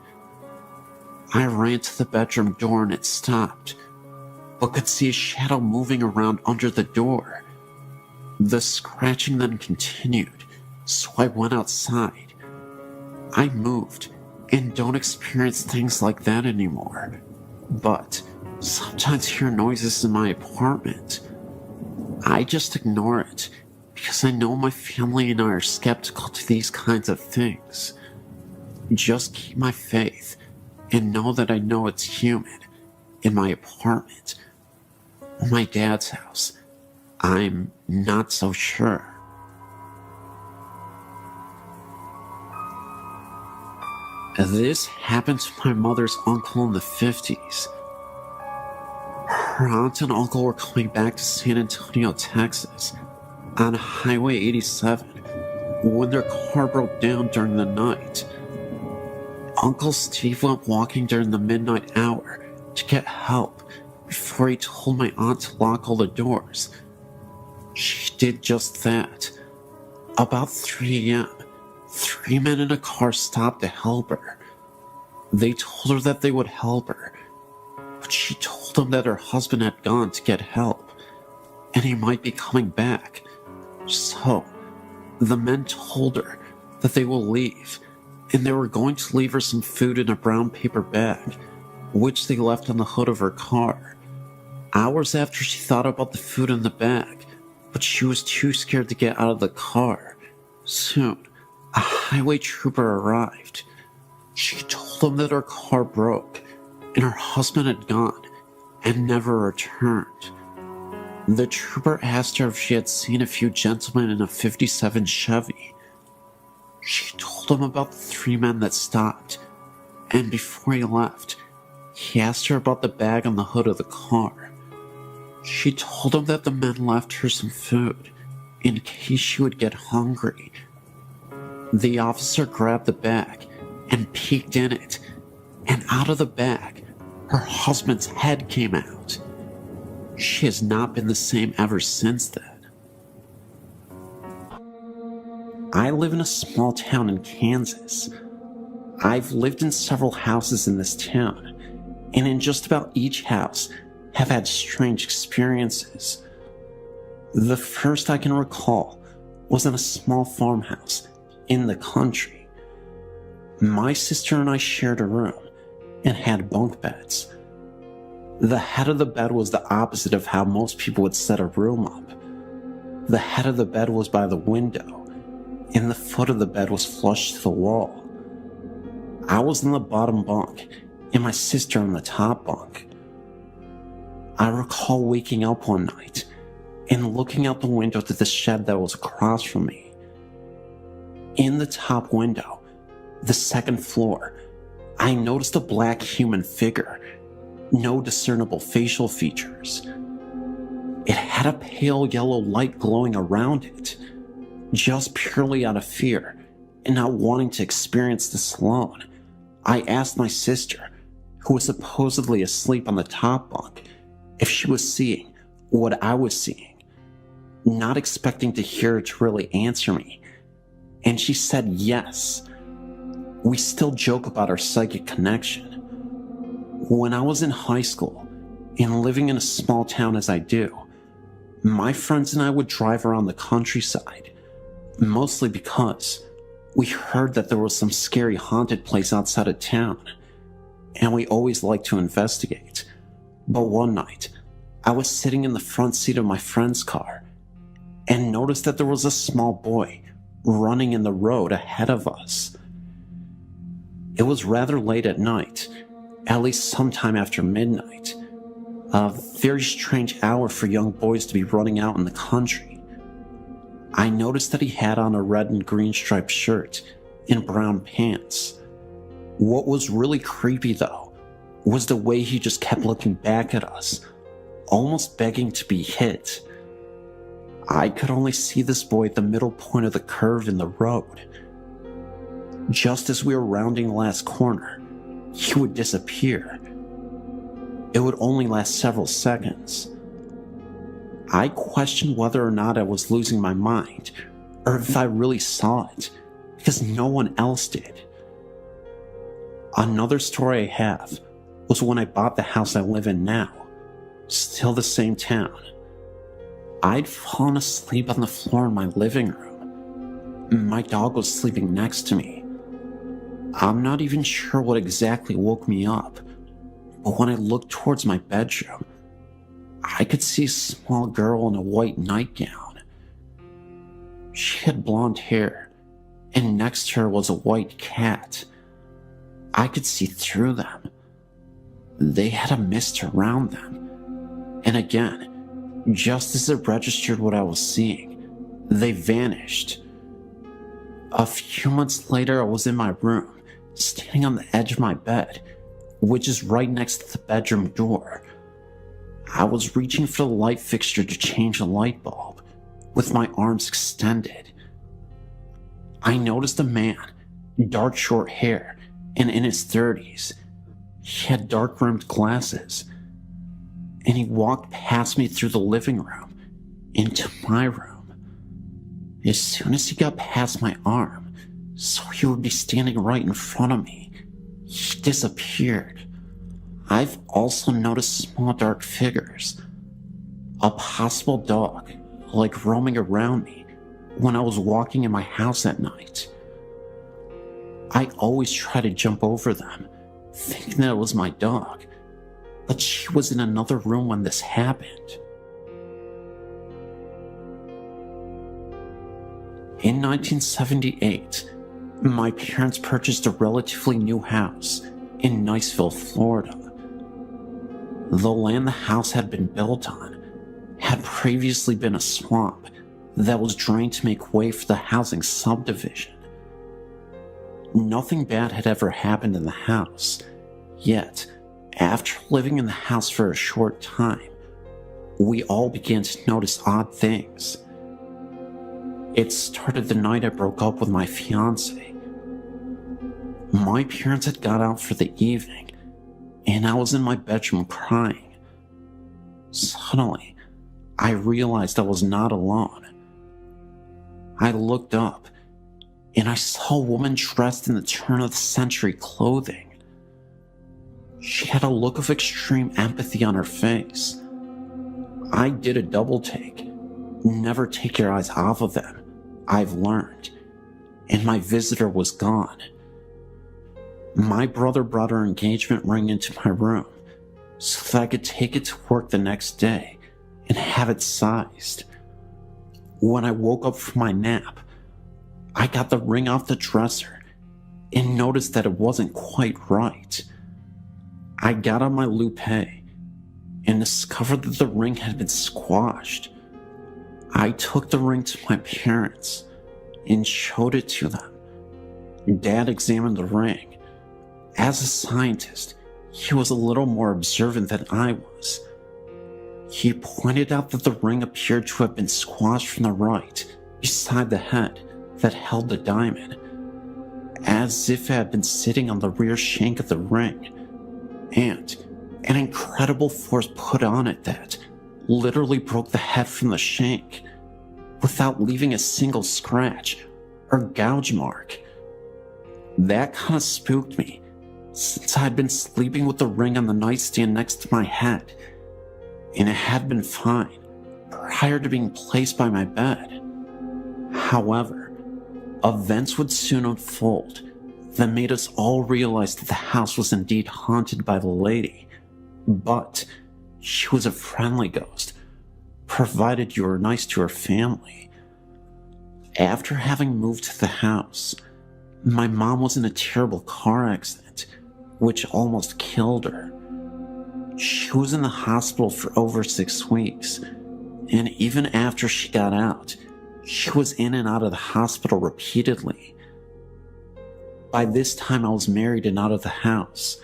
I ran to the bedroom door and it stopped, but could see a shadow moving around under the door. The scratching then continued, so I went outside. I moved and don't experience things like that anymore, but sometimes hear noises in my apartment. I just ignore it because I know my family and I are skeptical to these kinds of things. Just keep my faith and know that I know it's human in my apartment. Or my dad's house, I'm not so sure. This happened to my mother's uncle in the 50s. Her aunt and uncle were coming back to San Antonio, Texas, on Highway 87 when their car broke down during the night. Uncle Steve went walking during the midnight hour to get help before he told my aunt to lock all the doors. She did just that. About 3 a.m., 3 men in a car stopped to help her. They told her that they would help her, but she told them that her husband had gone to get help, and he might be coming back. So, the men told her that they will leave, and they were going to leave her some food in a brown paper bag, which they left on the hood of her car. Hours after she thought about the food in the bag, but she was too scared to get out of the car. Soon, a highway trooper arrived. She told him that her car broke, and her husband had gone and never returned. The trooper asked her if she had seen a few gentlemen in a '57 Chevy. She told him about the 3 men that stopped, and before he left, he asked her about the bag on the hood of the car. She told him that the men left her some food in case she would get hungry. The officer grabbed the bag and peeked in it, and out of the bag, her husband's head came out. She has not been the same ever since then. I live in a small town in Kansas. I've lived in several houses in this town, and in just about each house have had strange experiences. The first I can recall was in a small farmhouse in the country. My sister and I shared a room and had bunk beds. The head of the bed was the opposite of how most people would set a room up. The head of the bed was by the window, and the foot of the bed was flush to the wall. I was in the bottom bunk, and my sister in the top bunk. I recall waking up one night and looking out the window to the shed that was across from me. In the top window, the second floor, I noticed a black human figure, no discernible facial features. It had a pale yellow light glowing around it, just purely out of fear and not wanting to experience this alone. I asked my sister, who was supposedly asleep on the top bunk, if she was seeing what I was seeing, not expecting to hear her to really answer me, and she said yes. We still joke about our psychic connection. When I was in high school and living in a small town as I do, my friends and I would drive around the countryside, mostly because we heard that there was some scary haunted place outside of town, and we always liked to investigate. But one night, I was sitting in the front seat of my friend's car and noticed that there was a small boy running in the road ahead of us. It was rather late at night, at least sometime after midnight, a very strange hour for young boys to be running out in the country. I noticed that he had on a red and green striped shirt and brown pants. What was really creepy, though, was the way he just kept looking back at us, almost begging to be hit. I could only see this boy at the middle point of the curve in the road. Just as we were rounding the last corner, he would disappear. It would only last several seconds. I questioned whether or not I was losing my mind, or if I really saw it, because no one else did. Another story I have was when I bought the house I live in now, still the same town. I'd fallen asleep on the floor in my living room. My dog was sleeping next to me. I'm not even sure what exactly woke me up, but when I looked towards my bedroom, I could see a small girl in a white nightgown. She had blonde hair, and next to her was a white cat. I could see through them. They had a mist around them. And again, just as it registered what I was seeing, they vanished. A few months later, I was in my room, standing on the edge of my bed, which is right next to the bedroom door. I was reaching for the light fixture to change the light bulb, with my arms extended. I noticed a man, dark short hair, and in his 30s. He had dark-rimmed glasses, and he walked past me through the living room, into my room. As soon as he got past my arm, so he would be standing right in front of me, he disappeared. I've also noticed small dark figures, a possible dog, like roaming around me when I was walking in my house at night. I always try to jump over them, thinking that it was my dog, but she was in another room when this happened. In 1978, my parents purchased a relatively new house in Niceville, Florida. The land the house had been built on had previously been a swamp that was drained to make way for the housing subdivision. Nothing bad had ever happened in the house, yet, after living in the house for a short time, we all began to notice odd things. It started the night I broke up with my fiance. My parents had got out for the evening, and I was in my bedroom crying. Suddenly, I realized I was not alone. I looked up, and I saw a woman dressed in the turn-of-the-century clothing. She had a look of extreme empathy on her face. I did a double take. Never take your eyes off of them, I've learned, and my visitor was gone. My brother brought her engagement ring into my room so that I could take it to work the next day and have it sized. When I woke up from my nap, I got the ring off the dresser and noticed that it wasn't quite right. I got on my loupe and discovered that the ring had been squashed. I took the ring to my parents and showed it to them. Dad examined the ring. As a scientist, he was a little more observant than I was. He pointed out that the ring appeared to have been squashed from the right, beside the head that held the diamond, as if it had been sitting on the rear shank of the ring, and an incredible force put on it that literally broke the head from the shank without leaving a single scratch or gouge mark. That kind of spooked me, since I had been sleeping with the ring on the nightstand next to my head, and it had been fine prior to being placed by my bed. However, events would soon unfold that made us all realize that the house was indeed haunted by the lady, but she was a friendly ghost, provided you were nice to her family. After having moved to the house, my mom was in a terrible car accident, which almost killed her. She was in the hospital for over 6 weeks, and even after she got out, she was in and out of the hospital repeatedly. By this time, I was married and out of the house,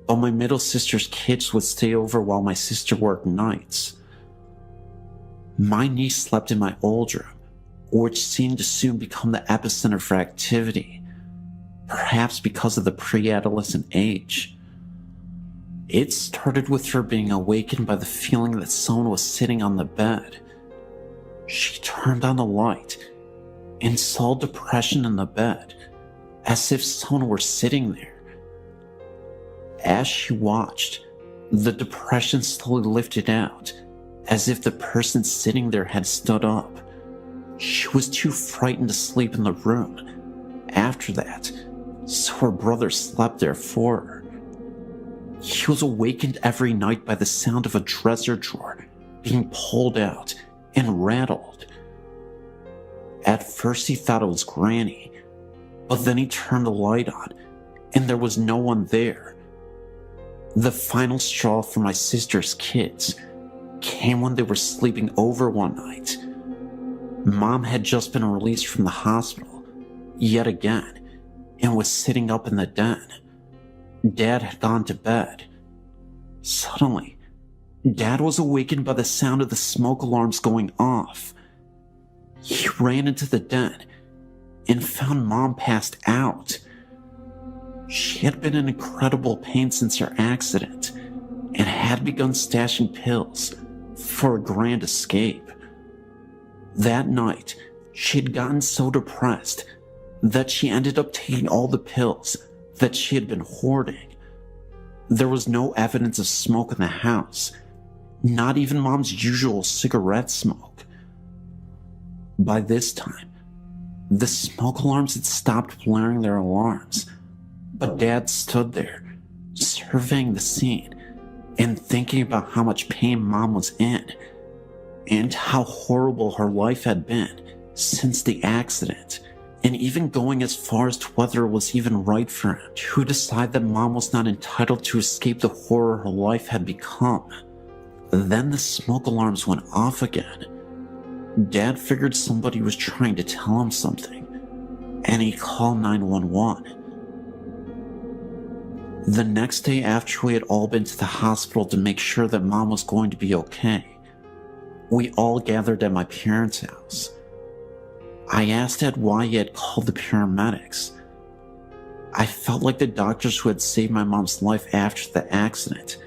but my middle sister's kids would stay over while my sister worked nights. My niece slept in my old room, which seemed to soon become the epicenter for activity, perhaps because of the pre-adolescent age. It started with her being awakened by the feeling that someone was sitting on the bed. She turned on the light and saw depression in the bed, as if someone were sitting there. As she watched, the depression slowly lifted out, as if the person sitting there had stood up. She was too frightened to sleep in the room after that, so her brother slept there for her. He was awakened every night by the sound of a dresser drawer being pulled out and rattled. At first he thought it was Granny, but then he turned the light on and there was no one there. The final straw for my sister's kids came when they were sleeping over one night. Mom had just been released from the hospital, yet again, and was sitting up in the den. Dad had gone to bed. Suddenly, Dad was awakened by the sound of the smoke alarms going off. He ran into the den and found Mom passed out. She had been in incredible pain since her accident and had begun stashing pills for a grand escape. That night, she had gotten so depressed that she ended up taking all the pills that she had been hoarding. There was no evidence of smoke in the house, not even Mom's usual cigarette smoke. By this time, the smoke alarms had stopped blaring their alarms, but Dad stood there, surveying the scene and thinking about how much pain Mom was in and how horrible her life had been since the accident, and even going as far as to whether it was even right for him to decide that Mom was not entitled to escape the horror her life had become. Then the smoke alarms went off again. Dad figured somebody was trying to tell him something, and he called 911. The next day, after we had all been to the hospital to make sure that Mom was going to be okay, we all gathered at my parents' house. I asked Dad why he had called the paramedics. I felt like the doctors who had saved my mom's life after the accident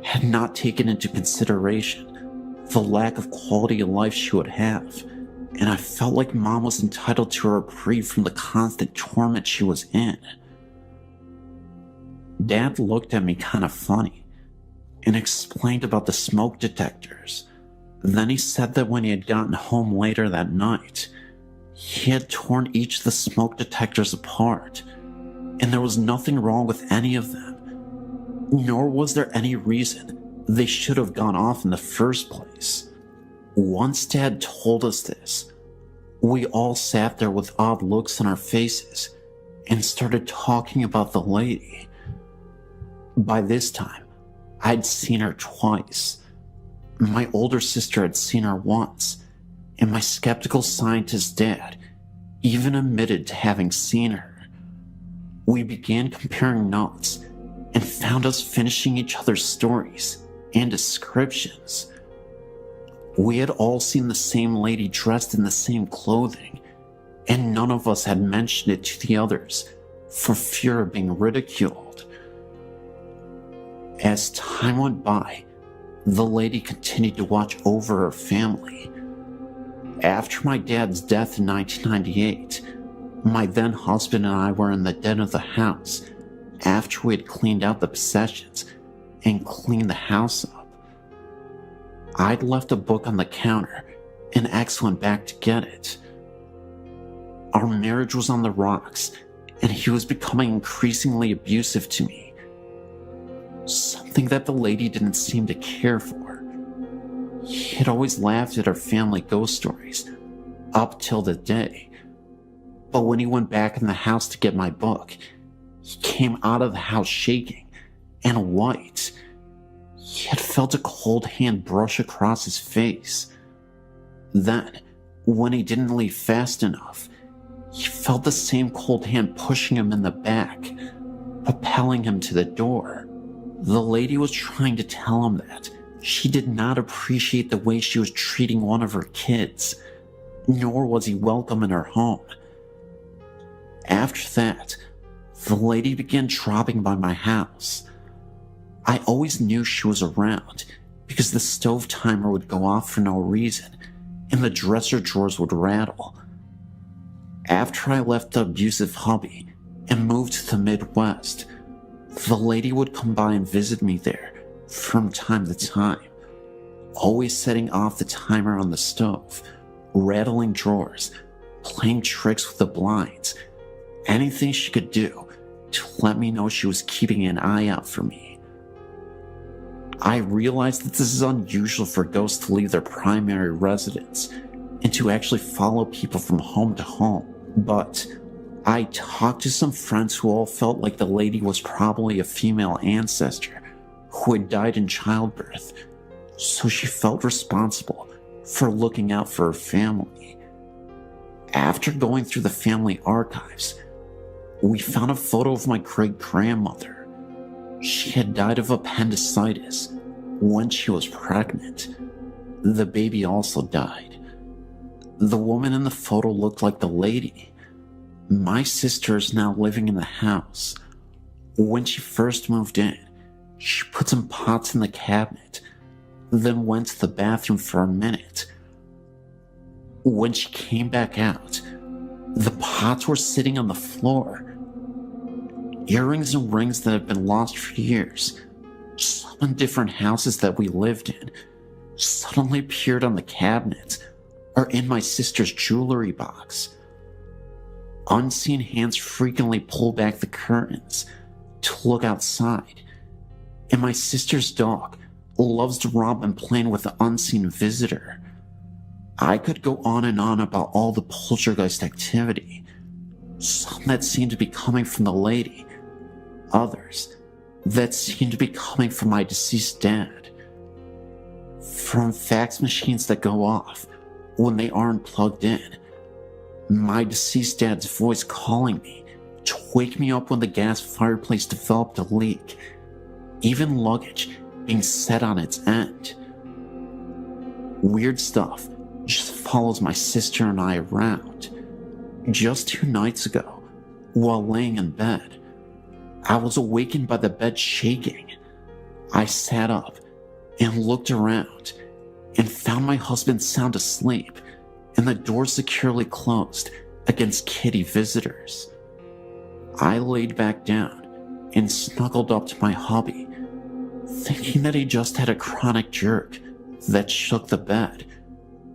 had not taken into consideration the lack of quality of life she would have, and I felt like Mom was entitled to a reprieve from the constant torment she was in. Dad looked at me kind of funny and explained about the smoke detectors. Then he said that when he had gotten home later that night, he had torn each of the smoke detectors apart, and there was nothing wrong with any of them, nor was there any reason they should have gone off in the first place. Once Dad told us this, we all sat there with odd looks on our faces and started talking about the lady. By this time, I'd seen her twice. My older sister had seen her once, and my skeptical scientist dad even admitted to having seen her. We began comparing notes and found us finishing each other's stories and descriptions. We had all seen the same lady dressed in the same clothing, and none of us had mentioned it to the others for fear of being ridiculed. As time went by, the lady continued to watch over her family. After my dad's death in 1998, my then husband and I were in the den of the house after we had cleaned out the possessions and cleaned the house up. I'd left a book on the counter and X went back to get it. Our marriage was on the rocks and he was becoming increasingly abusive to me. Something that the lady didn't seem to care for. He had always laughed at our family ghost stories, up till the day. But when he went back in the house to get my book, he came out of the house shaking and white. He had felt a cold hand brush across his face. Then, when he didn't leave fast enough, he felt the same cold hand pushing him in the back, propelling him to the door. The lady was trying to tell him that she did not appreciate the way she was treating one of her kids, nor was he welcome in her home. After that, the lady began dropping by my house. I always knew she was around because the stove timer would go off for no reason and the dresser drawers would rattle. After I left the abusive hubby and moved to the Midwest, the lady would come by and visit me there from time to time, always setting off the timer on the stove, rattling drawers, playing tricks with the blinds, anything she could do to let me know she was keeping an eye out for me. I realized that this is unusual for ghosts to leave their primary residence and to actually follow people from home to home, but I talked to some friends who all felt like the lady was probably a female ancestor who had died in childbirth, so she felt responsible for looking out for her family. After going through the family archives, we found a photo of my great-grandmother. She had died of appendicitis when she was pregnant. The baby also died. The woman in the photo looked like the lady. My sister is now living in the house. When she first moved in, she put some pots in the cabinet, then went to the bathroom for a minute. When she came back out, the pots were sitting on the floor. Earrings and rings that had been lost for years, some in different houses that we lived in, suddenly appeared on the cabinet or in my sister's jewelry box. Unseen hands frequently pull back the curtains to look outside, and my sister's dog loves to romp and play with the unseen visitor. I could go on and on about all the poltergeist activity, some that seemed to be coming from the lady, others that seemed to be coming from my deceased dad. From fax machines that go off when they aren't plugged in, my deceased dad's voice calling me to wake me up when the gas fireplace developed a leak, even luggage being set on its end. Weird stuff just follows my sister and I around. Just 2 nights ago, while laying in bed, I was awakened by the bed shaking. I sat up and looked around and found my husband sound asleep and the door securely closed against kitty visitors. I laid back down and snuggled up to my hubby, thinking that he just had a chronic jerk that shook the bed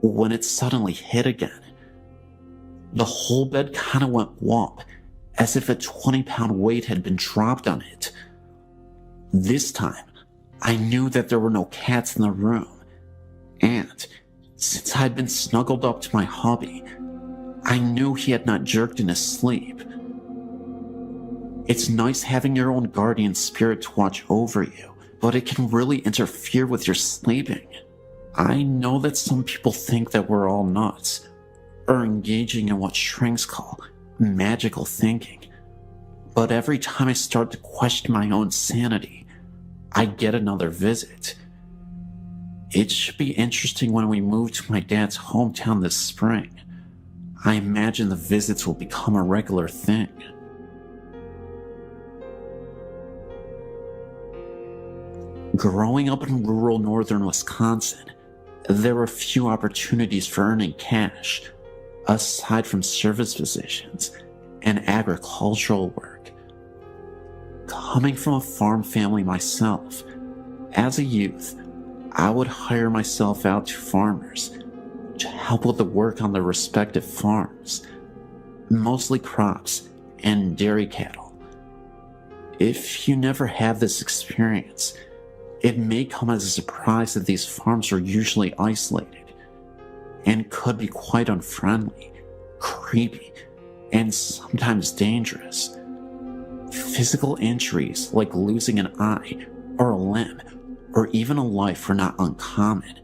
when it suddenly hit again. The whole bed kind of went whomp, as if a 20-pound weight had been dropped on it. This time, I knew that there were no cats in the room, and since I'd been snuggled up to my hubby, I knew he had not jerked in his sleep. It's nice having your own guardian spirit to watch over you, but it can really interfere with your sleeping. I know that some people think that we're all nuts, or engaging in what shrinks call magical thinking, but every time I start to question my own sanity, I get another visit. It should be interesting when we move to my dad's hometown this spring. I imagine the visits will become a regular thing. Growing up in rural northern Wisconsin, there were few opportunities for earning cash, aside from service positions and agricultural work. Coming from a farm family myself, as a youth, I would hire myself out to farmers to help with the work on their respective farms, mostly crops and dairy cattle. If you never had this experience, it may come as a surprise that these farms are usually isolated and could be quite unfriendly, creepy, and sometimes dangerous. Physical injuries like losing an eye or a limb or even a life are not uncommon.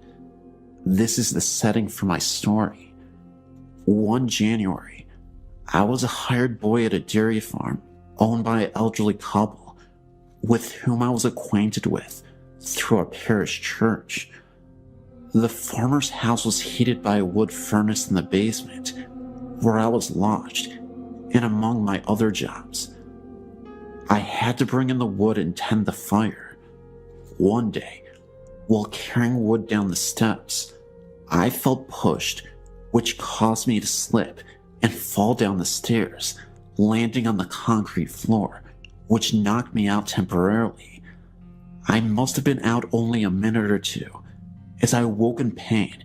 This is the setting for my story. One January, I was a hired boy at a dairy farm owned by an elderly couple with whom I was acquainted with through a parish church. The farmer's house was heated by a wood furnace in the basement, where I was lodged, and among my other jobs, I had to bring in the wood and tend the fire. One day, while carrying wood down the steps, I felt pushed, which caused me to slip and fall down the stairs, landing on the concrete floor, which knocked me out temporarily. I must have been out only a minute or two, as I woke in pain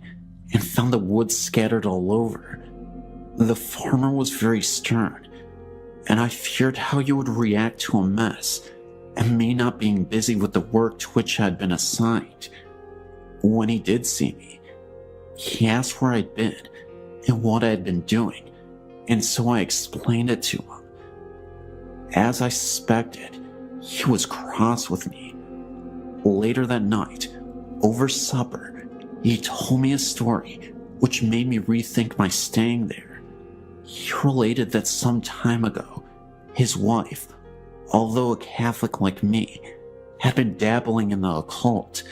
and found the wood scattered all over. The farmer was very stern, and I feared how he would react to a mess and me not being busy with the work to which I had been assigned. When he did see me, he asked where I'd been and what I had been doing, and so I explained it to him. As I suspected, he was cross with me. Later that night, over supper, he told me a story which made me rethink my staying there. He related that some time ago, his wife, although a Catholic like me, had been dabbling in the occult,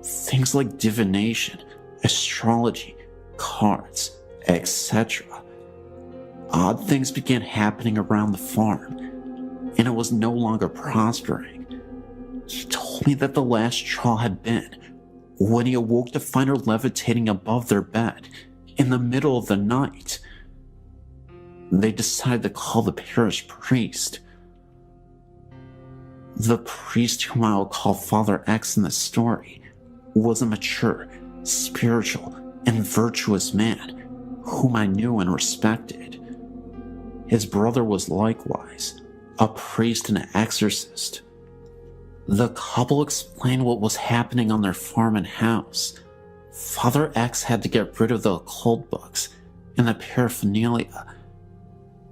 things like divination, astrology, cards, etc. Odd things began happening around the farm, and it was no longer prospering. He told me that the last straw had been when he awoke to find her levitating above their bed in the middle of the night. They decided to call the parish priest. The priest, whom I will call Father X in the story, was a mature, spiritual, and virtuous man whom I knew and respected. His brother was likewise a priest and an exorcist. The couple explained what was happening on their farm and house. Father X had to get rid of the occult books and the paraphernalia,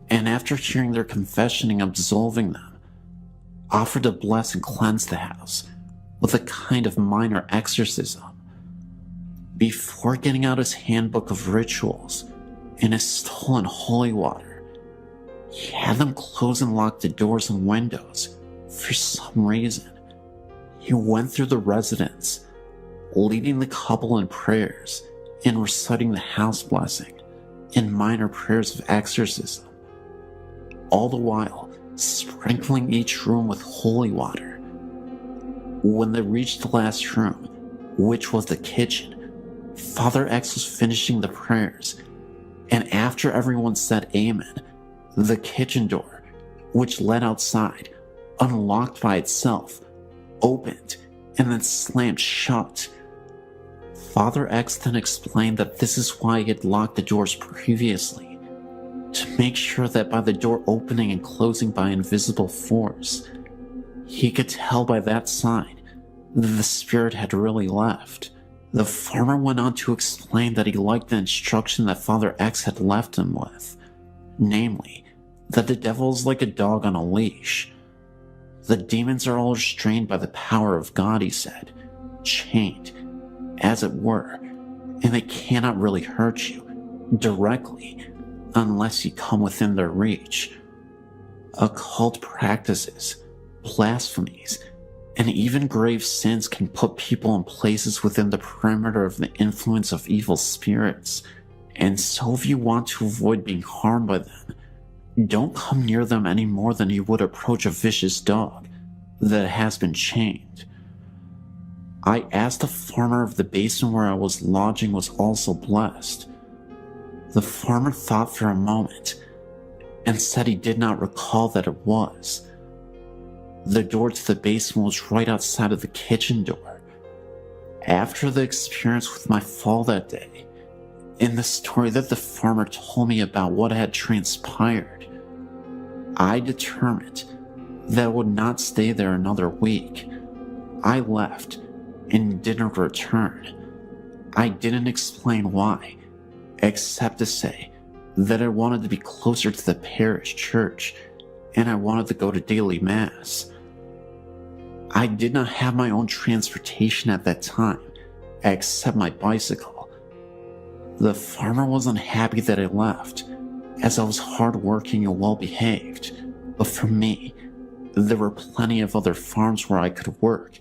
and after hearing their confession and absolving them, offered to bless and cleanse the house with a kind of minor exorcism. Before getting out his handbook of rituals and his stolen holy water, he had them close and lock the doors and windows for some reason. He went through the residence, leading the couple in prayers and reciting the house blessing and minor prayers of exorcism, all the while sprinkling each room with holy water. When they reached the last room, which was the kitchen, Father X was finishing the prayers, and after everyone said amen, the kitchen door, which led outside, unlocked by itself, opened and then slammed shut. Father X then explained that this is why he had locked the doors previously, to make sure that by the door opening and closing by invisible force, he could tell by that sign that the spirit had really left. The farmer went on to explain that he liked the instruction that Father X had left him with, namely, that the devil is like a dog on a leash. The demons are all restrained by the power of God, he said, chained, as it were, and they cannot really hurt you directly unless you come within their reach. Occult practices, blasphemies, and even grave sins can put people in places within the perimeter of the influence of evil spirits, and so if you want to avoid being harmed by them, don't come near them any more than you would approach a vicious dog that has been chained. I asked the farmer if the basement where I was lodging was also blessed. The farmer thought for a moment and said he did not recall that it was. The door to the basement was right outside of the kitchen door. After the experience with my fall that day, and the story that the farmer told me about what had transpired, I determined that I would not stay there another week. I left and didn't return. I didn't explain why, except to say that I wanted to be closer to the parish church and I wanted to go to daily mass. I did not have my own transportation at that time, except my bicycle. The farmer was unhappy that I left, as I was hardworking and well behaved, but for me, there were plenty of other farms where I could work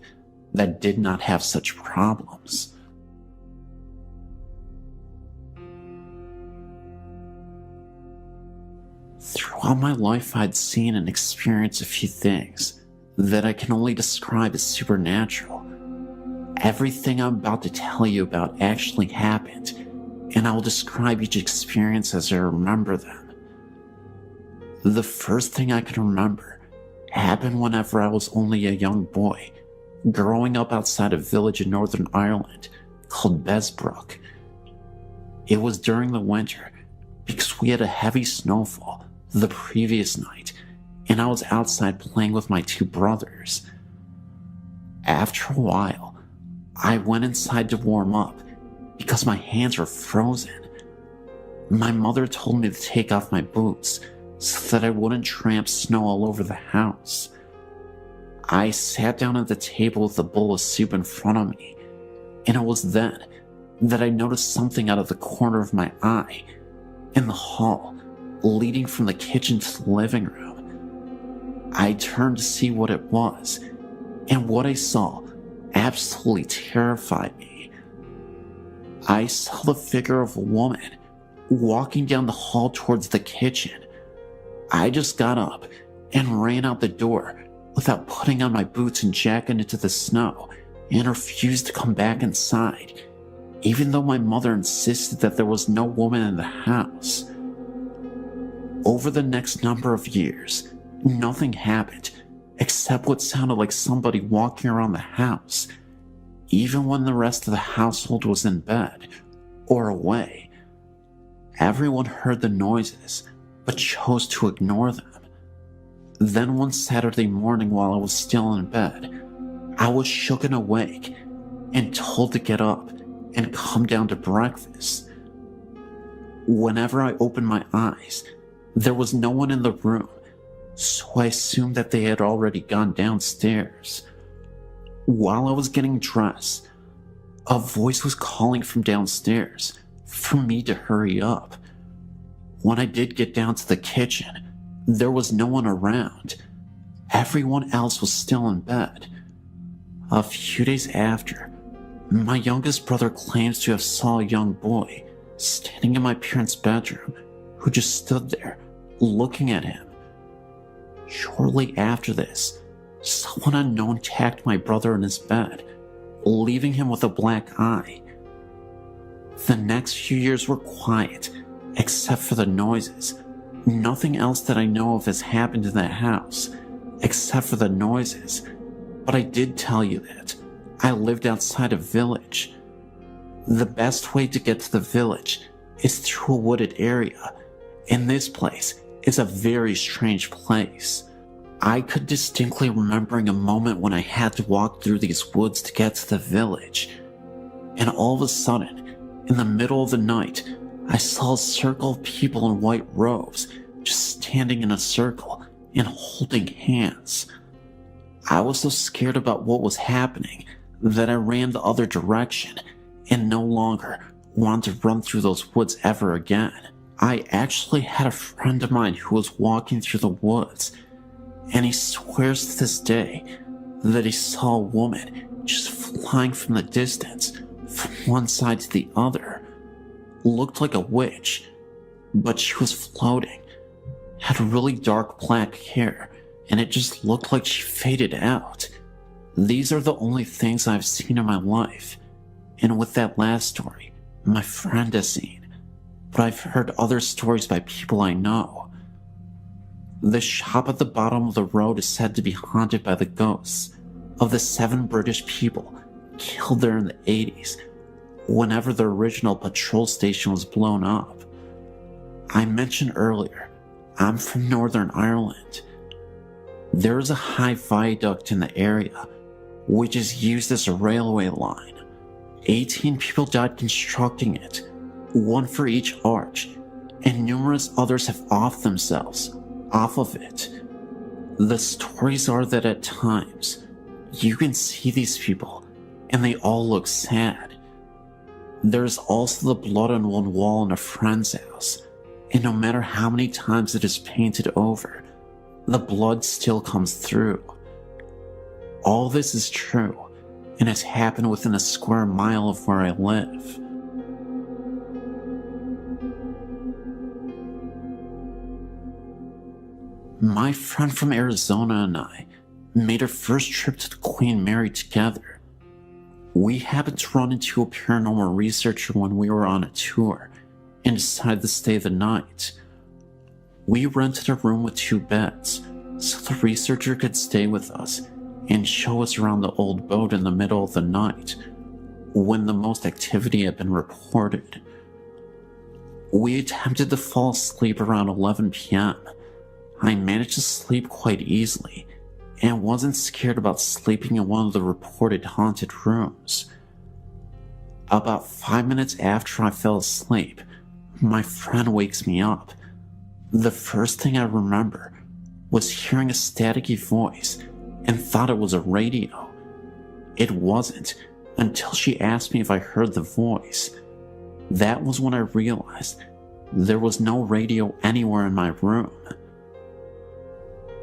that did not have such problems. Throughout my life, I'd seen and experienced a few things that I can only describe as supernatural. Everything I'm about to tell you about actually happened, and I will describe each experience as I remember them. The first thing I can remember happened whenever I was only a young boy, growing up outside a village in Northern Ireland called Besbrook. It was during the winter because we had a heavy snowfall the previous night, and I was outside playing with my two brothers. After a while, I went inside to warm up because my hands were frozen. My mother told me to take off my boots so that I wouldn't tramp snow all over the house. I sat down at the table with a bowl of soup in front of me, and it was then that I noticed something out of the corner of my eye in the hall leading from the kitchen to the living room. I turned to see what it was, and what I saw absolutely terrified me. I saw the figure of a woman walking down the hall towards the kitchen. I just got up and ran out the door without putting on my boots and jacket into the snow, and refused to come back inside, even though my mother insisted that there was no woman in the house. Over the next number of years, nothing happened except what sounded like somebody walking around the house, even when the rest of the household was in bed or away. Everyone heard the noises, but chose to ignore them. Then one Saturday morning while I was still in bed, I was shook and awake and told to get up and come down to breakfast. Whenever I opened my eyes, there was no one in the room, so I assumed that they had already gone downstairs. While I was getting dressed, a voice was calling from downstairs for me to hurry up. When I did get down to the kitchen, there was no one around. Everyone else was still in bed. A few days after, my youngest brother claims to have saw a young boy standing in my parents' bedroom who just stood there looking at him. Shortly after this, someone unknown attacked my brother in his bed, leaving him with a black eye. The next few years were quiet, except for the noises. Nothing else that I know of has happened in that house, except for the noises. But I did tell you that I lived outside a village. The best way to get to the village is through a wooded area, and this place is a very strange place. I could distinctly remembering a moment when I had to walk through these woods to get to the village, and all of a sudden, in the middle of the night, I saw a circle of people in white robes just standing in a circle and holding hands. I was so scared about what was happening that I ran the other direction and no longer wanted to run through those woods ever again. I actually had a friend of mine who was walking through the woods, and he swears to this day that he saw a woman just flying from the distance from one side to the other. Looked like a witch, but she was floating, had really dark black hair, and it just looked like she faded out. These are the only things I've seen in my life, and with that last story, my friend has seen, but I've heard other stories by people I know. The shop at the bottom of the road is said to be haunted by the ghosts of the 7 British people killed there in the 80s, whenever the original patrol station was blown up. I mentioned earlier, I'm from Northern Ireland. There is a high viaduct in the area, which is used as a railway line. 18 people died constructing it, 1 for each arch, and numerous others have offed themselves off of it. The stories are that at times, you can see these people, and they all look sad. There's also the blood on one wall in a friend's house, and no matter how many times it is painted over, the blood still comes through. All this is true, and has happened within a square mile of where I live. My friend from Arizona and I made our first trip to the Queen Mary together. We happened to run into a paranormal researcher when we were on a tour and decided to stay the night. We rented a room with 2 beds so the researcher could stay with us and show us around the old boat in the middle of the night when the most activity had been reported. We attempted to fall asleep around 11 p.m. I managed to sleep quite easily and wasn't scared about sleeping in one of the reported haunted rooms. About 5 minutes after I fell asleep, my friend wakes me up. The first thing I remember was hearing a staticky voice and thought it was a radio. It wasn't until she asked me if I heard the voice. That was when I realized there was no radio anywhere in my room.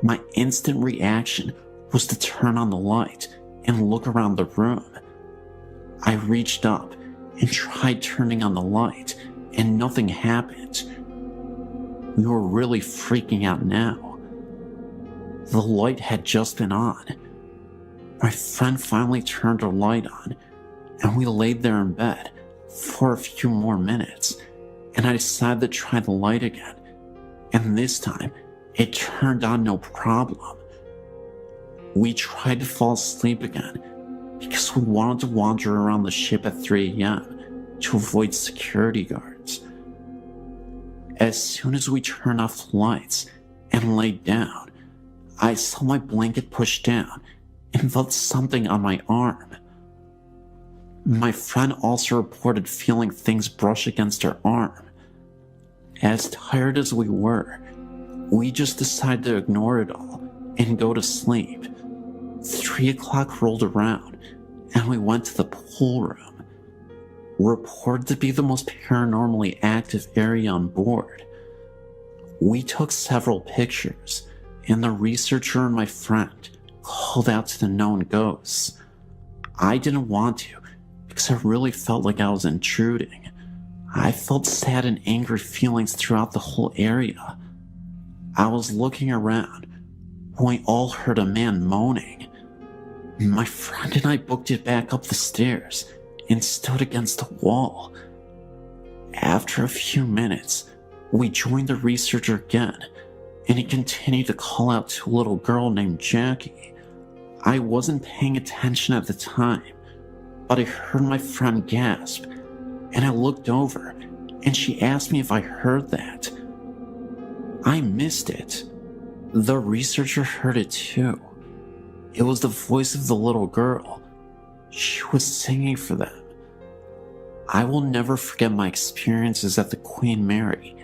My instant reaction was to turn on the light and look around the room. I reached up and tried turning on the light, and nothing happened. We were really freaking out now. The light had just been on. My friend finally turned her light on, and we laid there in bed for a few more minutes, and I decided to try the light again, and this time it turned on no problem. We tried to fall asleep again because we wanted to wander around the ship at 3 a.m. to avoid security guards. As soon as we turned off the lights and laid down, I saw my blanket pushed down and felt something on my arm. My friend also reported feeling things brush against her arm. As tired as we were, we just decided to ignore it all and go to sleep. 3 o'clock rolled around and we went to the pool room, reported to be the most paranormally active area on board. We took several pictures, and the researcher and my friend called out to the known ghosts. I didn't want to because I really felt like I was intruding. I felt sad and angry feelings throughout the whole area. I was looking around when we all heard a man moaning. My friend and I booked it back up the stairs and stood against the wall. After a few minutes, we joined the researcher again, and he continued to call out to a little girl named Jackie. I wasn't paying attention at the time, but I heard my friend gasp, and I looked over, and she asked me if I heard that. I missed it. The researcher heard it too. It was the voice of the little girl. She was singing for them. I will never forget my experiences at the Queen Mary,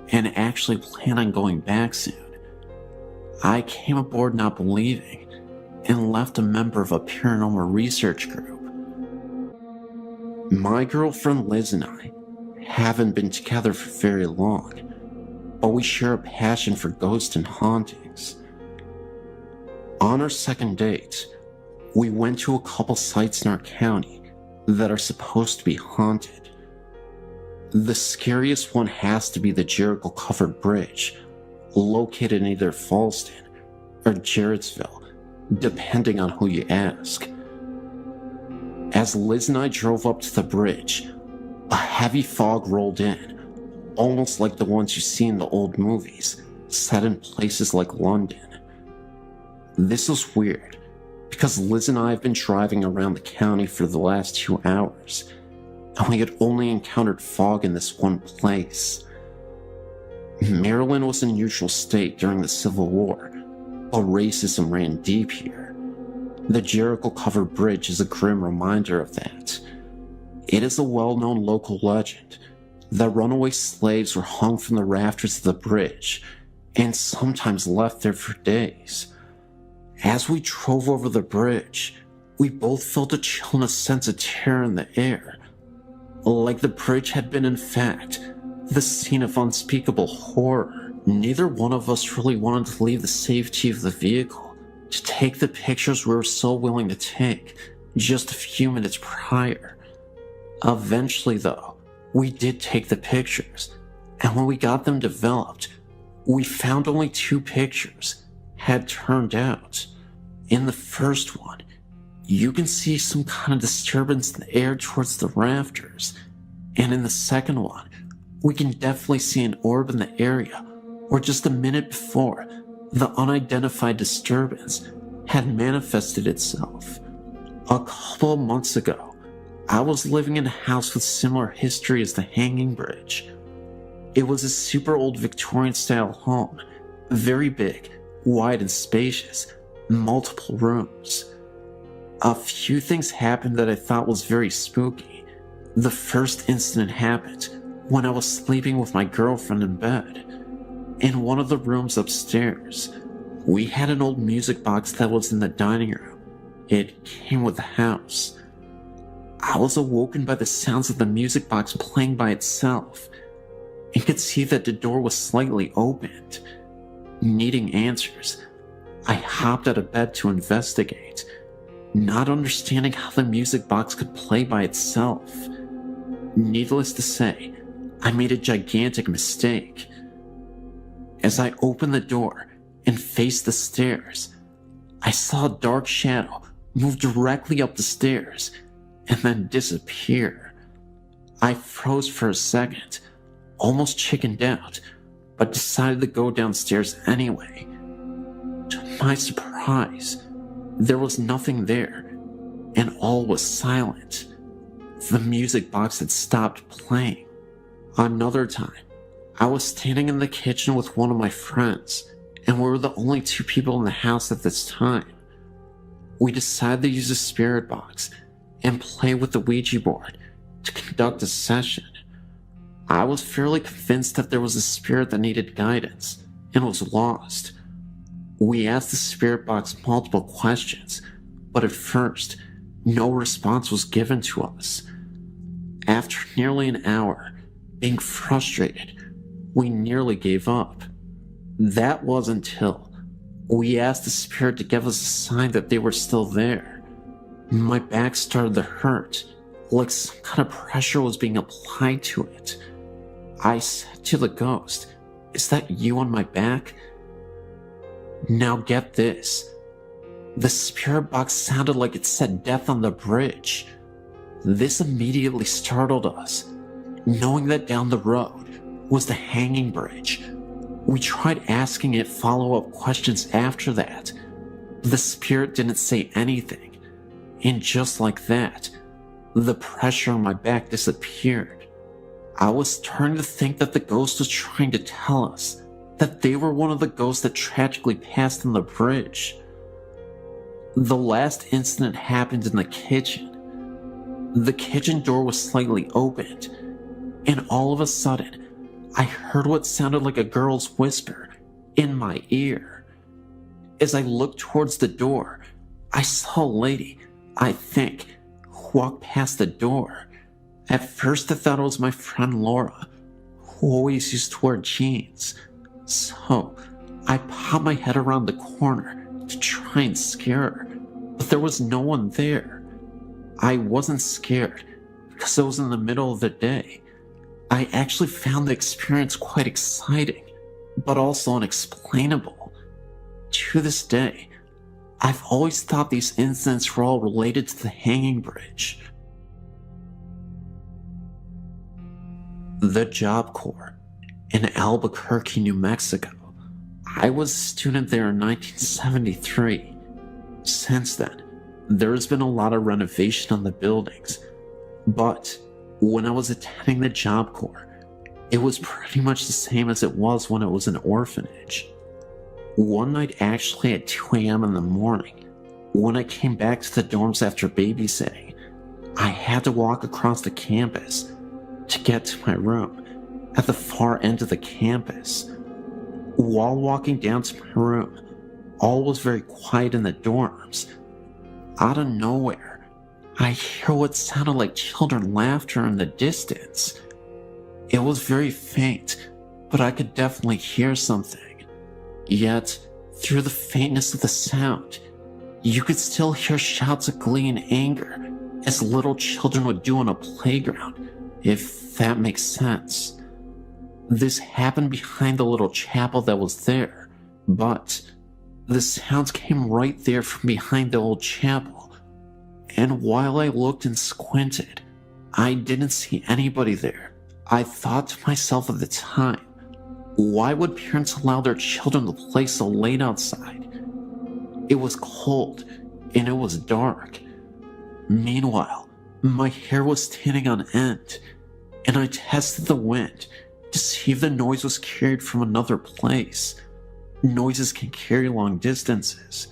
and actually plan on going back soon. I came aboard not believing, and left a member of a paranormal research group. My girlfriend Liz and I haven't been together for very long, but we share a passion for ghosts and hauntings. On our second date, we went to a couple sites in our county that are supposed to be haunted. The scariest one has to be the Jericho-covered bridge, located in either Fallston or Jarrettsville, depending on who you ask. As Liz and I drove up to the bridge, a heavy fog rolled in, almost like the ones you see in the old movies, set in places like London. This was weird, because Liz and I have been driving around the county for the last 2 hours, and we had only encountered fog in this one place. Maryland was a neutral state during the Civil War, but racism ran deep here. The Jericho-covered bridge is a grim reminder of that. It is a well-known local legend that runaway slaves were hung from the rafters of the bridge and sometimes left there for days. As we drove over the bridge, we both felt a chill and a sense of terror in the air, like the bridge had been, in fact, the scene of unspeakable horror. Neither one of us really wanted to leave the safety of the vehicle to take the pictures we were so willing to take just a few minutes prior. Eventually, though, we did take the pictures, and when we got them developed, we found only 2 pictures had turned out. In the first one, you can see some kind of disturbance in the air towards the rafters, and in the second one, we can definitely see an orb in the area where just a minute before, the unidentified disturbance had manifested itself. A couple of months ago, I was living in a house with similar history as the Hanging Bridge. It was a super old Victorian-style home, very big, wide and spacious, multiple rooms. A few things happened that I thought was very spooky. The first incident happened when I was sleeping with my girlfriend in bed. In one of the rooms upstairs, we had an old music box that was in the dining room. It came with the house. I was awoken by the sounds of the music box playing by itself and could see that the door was slightly opened. Needing answers, I hopped out of bed to investigate, not understanding how the music box could play by itself. Needless to say, I made a gigantic mistake. As I opened the door and faced the stairs, I saw a dark shadow move directly up the stairs and then disappear. I froze for a second, almost chickened out, but decided to go downstairs anyway. To my surprise, there was nothing there, and all was silent. The music box had stopped playing. Another time, I was standing in the kitchen with one of my friends, and we were the only 2 people in the house at this time. We decided to use a spirit box and play with the Ouija board to conduct a session. I was fairly convinced that there was a spirit that needed guidance and was lost. We asked the spirit box multiple questions, but at first, no response was given to us. After nearly an hour, being frustrated, we nearly gave up. That was until we asked the spirit to give us a sign that they were still there. My back started to hurt, like some kind of pressure was being applied to it. I said to the ghost, "Is that you on my back?" Now get this. The spirit box sounded like it said death on the bridge. This immediately startled us, knowing that down the road was the Hanging Bridge. We tried asking it follow-up questions after that. The spirit didn't say anything, and just like that, the pressure on my back disappeared. I was starting to think that the ghost was trying to tell us that they were one of the ghosts that tragically passed on the bridge. The last incident happened in the kitchen. The kitchen door was slightly opened, and all of a sudden, I heard what sounded like a girl's whisper in my ear. As I looked towards the door, I saw a lady, I think, walk past the door. At first I thought it was my friend Laura, who always used to wear jeans. So I popped my head around the corner to try and scare her, but there was no one there. I wasn't scared because it was in the middle of the day. I actually found the experience quite exciting, but also unexplainable. To this day, I've always thought these incidents were all related to the hanging bridge. The Job Corps in Albuquerque, New Mexico. I was a student there in 1973. Since then, there's been a lot of renovation on the buildings, but when I was attending the Job Corps, it was pretty much the same as it was when it was an orphanage. One night, actually at 2 a.m. in the morning, when I came back to the dorms after babysitting, I had to walk across the campus to get to my room at the far end of the campus. While walking down to my room, all was very quiet in the dorms. Out of nowhere, I hear what sounded like children laughter in the distance. It was very faint, but I could definitely hear something. Yet, through the faintness of the sound, you could still hear shouts of glee and anger, as little children would do on a playground, if that makes sense. This happened behind the little chapel that was there, but the sounds came right there from behind the old chapel, and while I looked and squinted, I didn't see anybody there. I thought to myself at the time, why would parents allow their children to play so late outside? It was cold, and it was dark. Meanwhile, my hair was standing on end, and I tested the wind to see if the noise was carried from another place. Noises can carry long distances.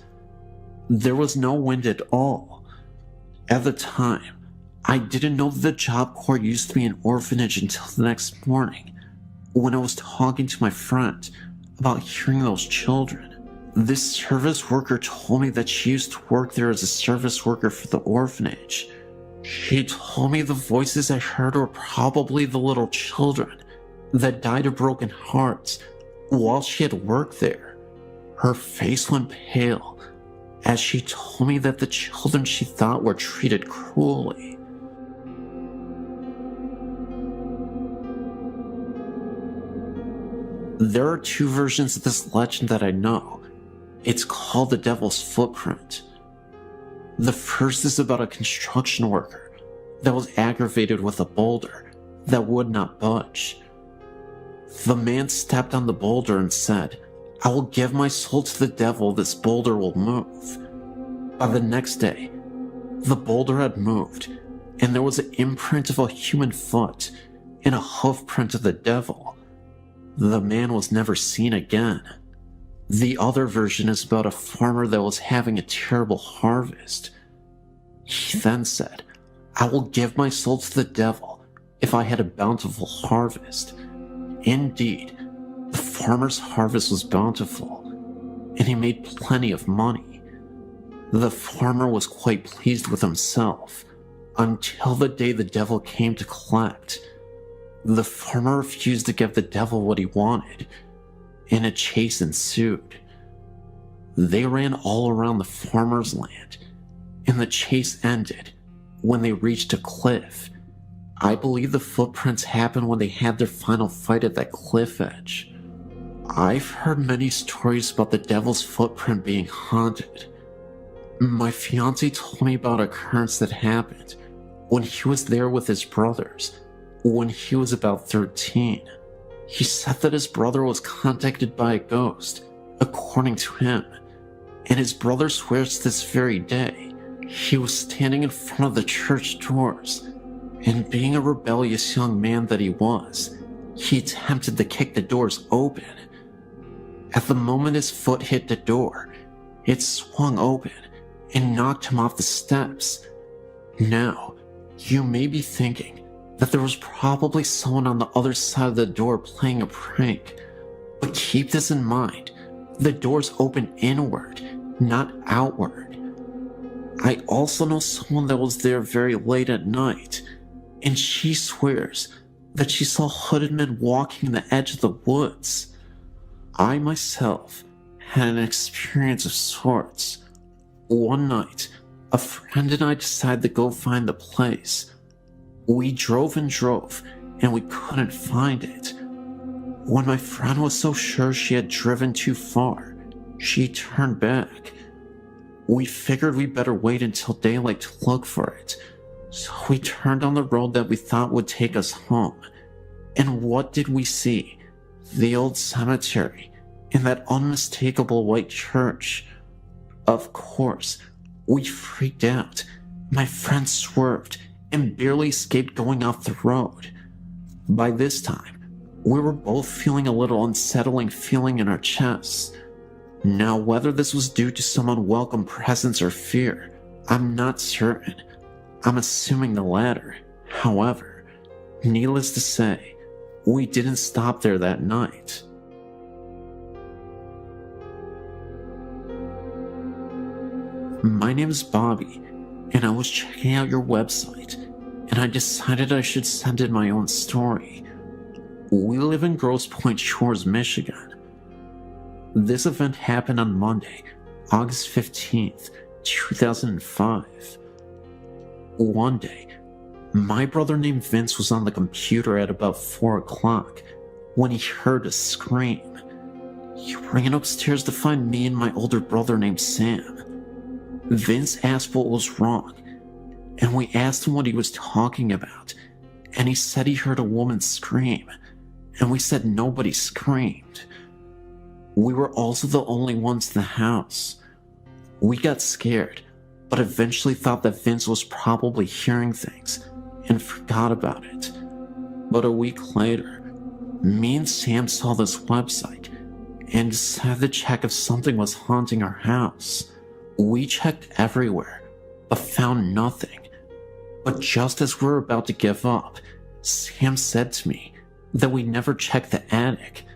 There was no wind at all. At the time, I didn't know that the Job Corps used to be an orphanage until the next morning, when I was talking to my friend about hearing those children. This service worker told me that she used to work there as a service worker for the orphanage. She told me the voices I heard were probably the little children that died of broken hearts while she had worked there. Her face went pale as she told me that the children she thought were treated cruelly. There are two versions of this legend that I know. It's called the Devil's Footprint. The first is about a construction worker that was aggravated with a boulder that would not budge. The man stepped on the boulder and said, "I will give my soul to the devil, this boulder will move." By the next day, the boulder had moved, and there was an imprint of a human foot and a hoof print of the devil. The man was never seen again. The other version is about a farmer that was having a terrible harvest. He then said, "I will give my soul to the devil if I had a bountiful harvest." Indeed, the farmer's harvest was bountiful, and he made plenty of money. The farmer was quite pleased with himself, until the day the devil came to collect. The farmer refused to give the devil what he wanted, and a chase ensued. They ran all around the farmer's land, and the chase ended when they reached a cliff. I believe the footprints happened when they had their final fight at that cliff edge. I've heard many stories about the devil's footprint being haunted. My fiance told me about an occurrence that happened when he was there with his brothers when he was about 13. He said that his brother was contacted by a ghost, according to him, and his brother swears to this very day he was standing in front of the church doors, and being a rebellious young man that he was, he attempted to kick the doors open. At the moment his foot hit the door, it swung open and knocked him off the steps. Now, you may be thinking that there was probably someone on the other side of the door playing a prank, but keep this in mind, the doors open inward, not outward. I also know someone that was there very late at night, and she swears that she saw hooded men walking the edge of the woods. I myself had an experience of sorts. One night, a friend and I decided to go find the place. We drove and drove, and we couldn't find it. When my friend was so sure she had driven too far, she turned back. We figured we better wait until daylight to look for it, so we turned on the road that we thought would take us home. And what did we see? The old cemetery and that unmistakable white church. Of course, we freaked out. My friend swerved and barely escaped going off the road. By this time, we were both feeling a little unsettling feeling in our chests. Now, whether this was due to some unwelcome presence or fear, I'm not certain. I'm assuming the latter. However, needless to say, we didn't stop there that night. My name is Bobby, and I was checking out your website, and I decided I should send in my own story. We live in Grosse Pointe Shores, Michigan. This event happened on Monday, August 15th, 2005. One day, my brother named Vince was on the computer at about 4 o'clock when he heard a scream. He ran upstairs to find me and my older brother named Sam. Vince asked what was wrong, and we asked him what he was talking about, and he said he heard a woman scream, and we said nobody screamed. We were also the only ones in the house. We got scared, but eventually thought that Vince was probably hearing things and forgot about it. But a week later, me and Sam saw this website and decided to check if something was haunting our house. We checked everywhere, but found nothing. But just as we were about to give up, Sam said to me that we never checked the attic.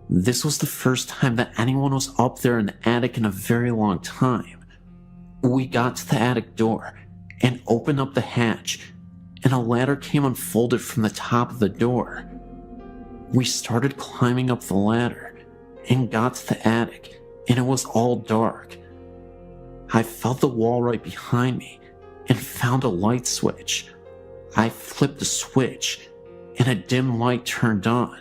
This was the first time that anyone was up there in the attic in a very long time. We got to the attic door and opened up the hatch, and a ladder came unfolded from the top of the door. We started climbing up the ladder and got to the attic, and it was all dark. I felt the wall right behind me and found a light switch. I flipped the switch and a dim light turned on.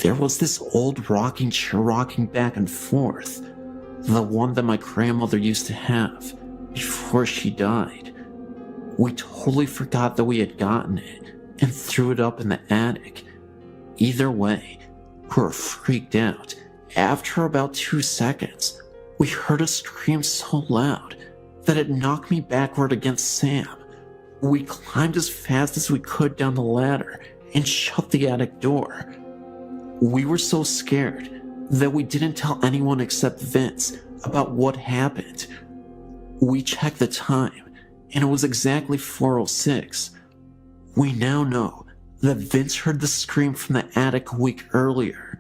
There was this old rocking chair rocking back and forth, the one that my grandmother used to have before she died. We totally forgot that we had gotten it and threw it up in the attic. Either way, we were freaked out. After about 2 seconds, we heard a scream so loud that it knocked me backward against Sam. We climbed as fast as we could down the ladder and shut the attic door. We were so scared that we didn't tell anyone except Vince about what happened. We checked the time, and it was exactly 4:06. We now know that Vince heard the scream from the attic a week earlier.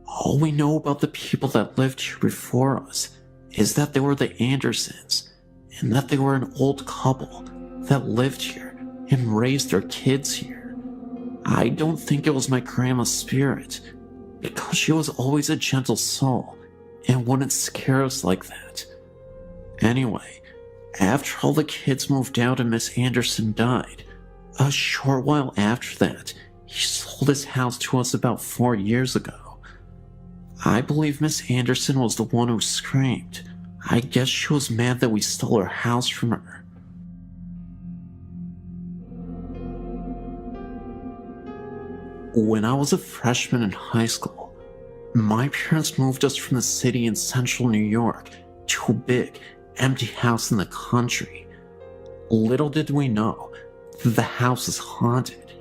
All we know about the people that lived here before us is that they were the Andersons, and that they were an old couple that lived here and raised their kids here. I don't think it was my grandma's spirit, because she was always a gentle soul and wouldn't scare us like that. Anyway, after all the kids moved out and Miss Anderson died, a short while after that, he sold his house to us about 4 years ago. I believe Miss Anderson was the one who screamed. I guess she was mad that we stole her house from her. When I was a freshman in high school, my parents moved us from the city in central New York to a big, empty house in the country. Little did we know that the house is haunted.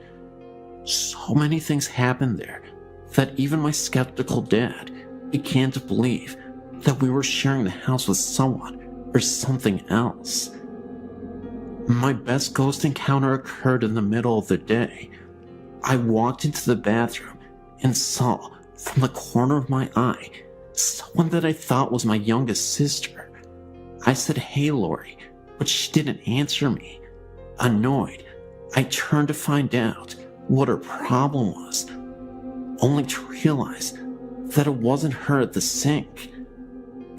So many things happened there that even my skeptical dad began to believe that we were sharing the house with someone or something else. My best ghost encounter occurred in the middle of the day. I walked into the bathroom and saw, from the corner of my eye, someone that I thought was my youngest sister. I said, "Hey, Lori," but she didn't answer me. Annoyed, I turned to find out what her problem was, only to realize that it wasn't her at the sink.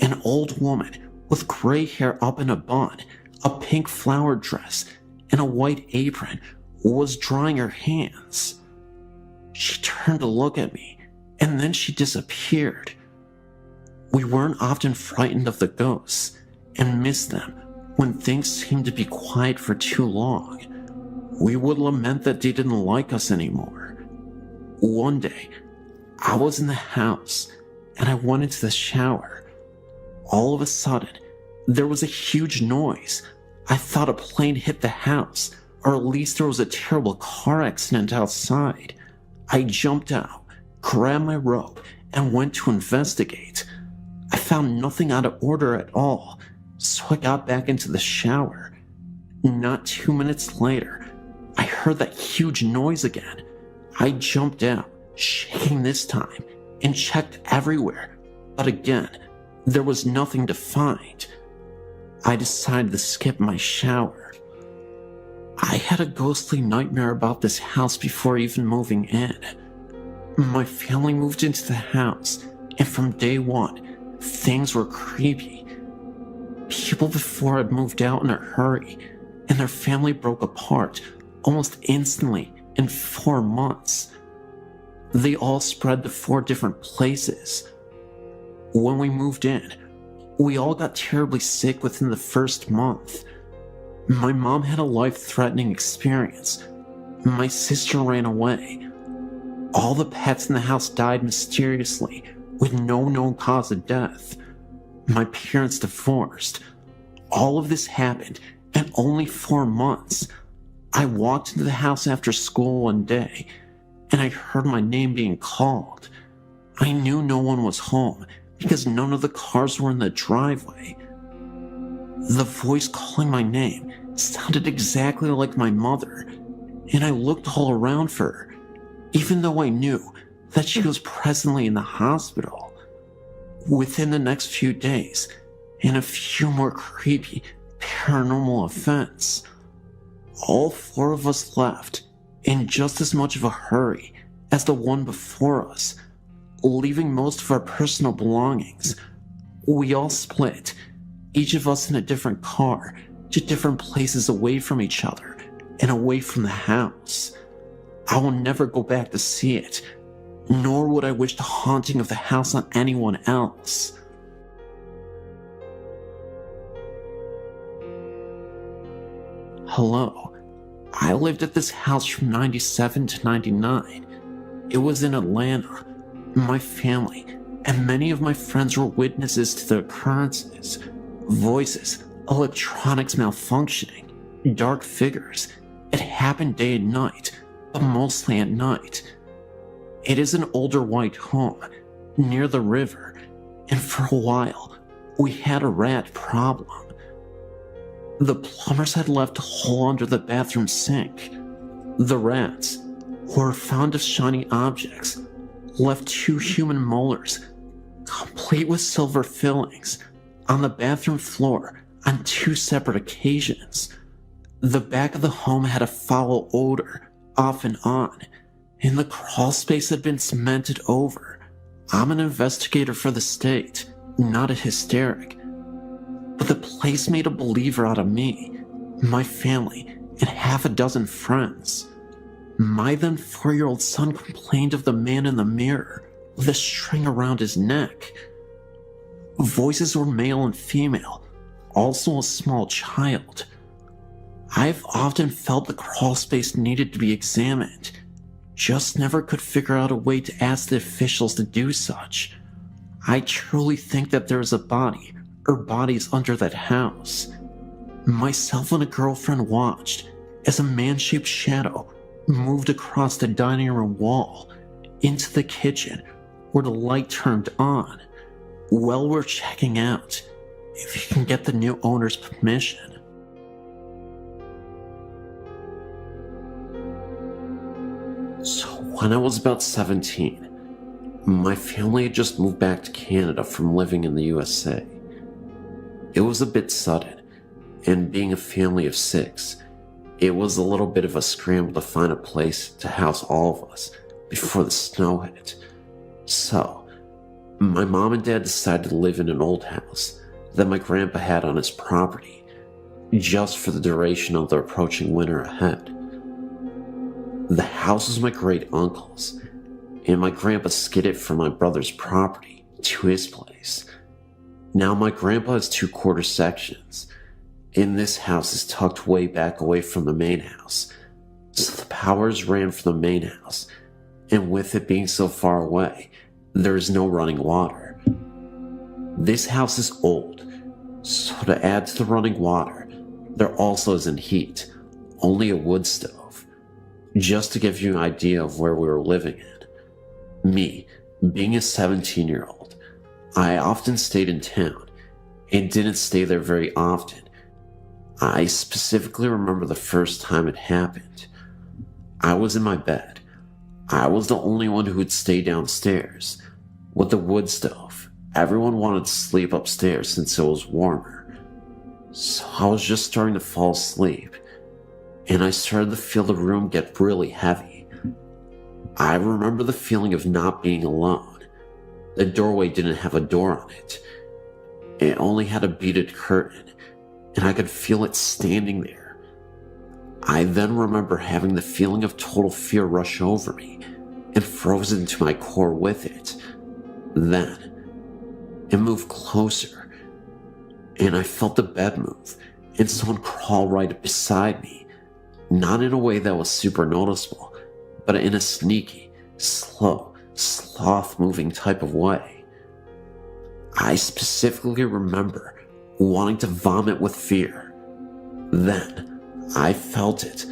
An old woman with gray hair up in a bun, a pink flowered dress, and a white apron was drying her hands. She turned to look at me, and then she disappeared. We weren't often frightened of the ghosts, and miss them when things seemed to be quiet for too long. We would lament that they didn't like us anymore. One day, I was in the house and I went into the shower. All of a sudden, there was a huge noise. I thought a plane hit the house, or at least there was a terrible car accident outside. I jumped out, grabbed my robe, and went to investigate. I found nothing out of order at all, so I got back into the shower. Not 2 minutes later, I heard that huge noise again. I jumped out, shaking this time, and checked everywhere, but again, there was nothing to find. I decided to skip my shower. I had a ghostly nightmare about this house before even moving in. My family moved into the house, and from day one, things were creepy. People before had moved out in a hurry, and their family broke apart almost instantly in 4 months. They all spread to 4 different places. When we moved in, we all got terribly sick within the first month. My mom had a life-threatening experience. My sister ran away. All the pets in the house died mysteriously, with no known cause of death. My parents divorced. All of this happened in only 4 months. I walked into the house after school one day, and I heard my name being called. I knew no one was home because none of the cars were in the driveway. The voice calling my name sounded exactly like my mother, and I looked all around for her, even though I knew that she was presently in the hospital. Within the next few days, and a few more creepy paranormal events, all 4 of us left in just as much of a hurry as the one before us, leaving most of our personal belongings. We all split, each of us in a different car, to different places away from each other and away from the house. I will never go back to see it, nor would I wish the haunting of the house on anyone else. Hello. I lived at this house from 97 to 99. It was in Atlanta. My family and many of my friends were witnesses to the occurrences. Voices, electronics malfunctioning, dark figures. It happened day and night, but mostly at night. It is an older white home near the river, and for a while, we had a rat problem. The plumbers had left a hole under the bathroom sink. The rats, who were fond of shiny objects, left 2 human molars, complete with silver fillings, on the bathroom floor on 2 separate occasions. The back of the home had a foul odor, off and on, and the crawl space had been cemented over. I'm an investigator for the state, not a hysteric. But the place made a believer out of me, my family, and half a dozen friends. My then 4-year-old son complained of the man in the mirror with a string around his neck. Voices were male and female, also a small child. I've often felt the crawl space needed to be examined, just never could figure out a way to ask the officials to do such. I truly think that there is a body or bodies under that house. Myself and a girlfriend watched as a man-shaped shadow moved across the dining room wall into the kitchen where the light turned on. While we're checking out, if you can get the new owner's permission. So when I was about 17, my family had just moved back to Canada from living in the USA. It was a bit sudden, and being a family of 6, it was a little bit of a scramble to find a place to house all of us before the snow hit. So, my mom and dad decided to live in an old house that my grandpa had on his property, just for the duration of the approaching winter ahead. The house was my great uncle's, and my grandpa skidded from my brother's property to his place. Now, my grandpa has 2 quarter sections, and this house is tucked way back away from the main house, so the powers ran from the main house, and with it being so far away, there is no running water. This house is old, so to add to the running water, there also isn't heat, only a wood stove. Just to give you an idea of where we were living in. Me, being a 17-year-old, I often stayed in town and didn't stay there very often. I specifically remember the first time it happened. I was in my bed. I was the only one who would stay downstairs. With the wood stove, everyone wanted to sleep upstairs since it was warmer. So I was just starting to fall asleep, and I started to feel the room get really heavy. I remember the feeling of not being alone. The doorway didn't have a door on it. It only had a beaded curtain, and I could feel it standing there. I then remember having the feeling of total fear rush over me and froze into my core with it. Then, it moved closer, and I felt the bed move and someone crawl right beside me. Not in a way that was super noticeable, but in a sneaky, slow, sloth-moving type of way. I specifically remember wanting to vomit with fear. Then, I felt it,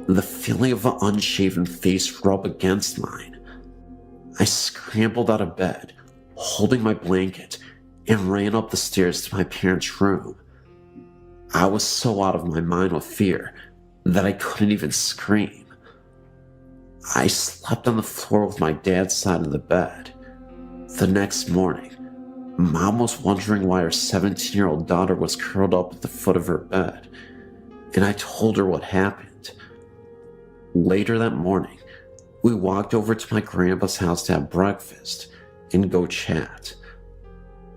the feeling of an unshaven face rub against mine. I scrambled out of bed, holding my blanket, and ran up the stairs to my parents' room. I was so out of my mind with fear that I couldn't even scream. I slept on the floor with my dad's side of the bed. The next morning, Mom was wondering why her 17-year-old daughter was curled up at the foot of her bed, and I told her what happened. Later that morning, we walked over to my grandpa's house to have breakfast and go chat.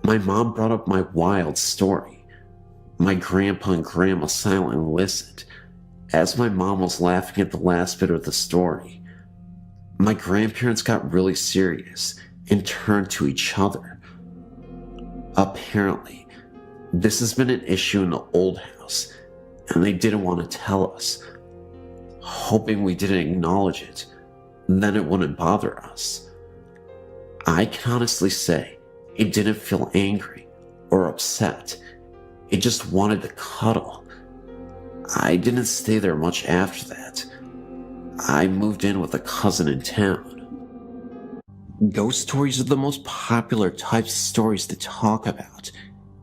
My mom brought up my wild story. My grandpa and grandma silently listened, as my mom was laughing at the last bit of the story. My grandparents got really serious and turned to each other. Apparently, this has been an issue in the old house, and they didn't want to tell us, hoping we didn't acknowledge it, then it wouldn't bother us. I can honestly say it didn't feel angry or upset. It just wanted to cuddle. I didn't stay there much after that. I moved in with a cousin in town. Ghost stories are the most popular types of stories to talk about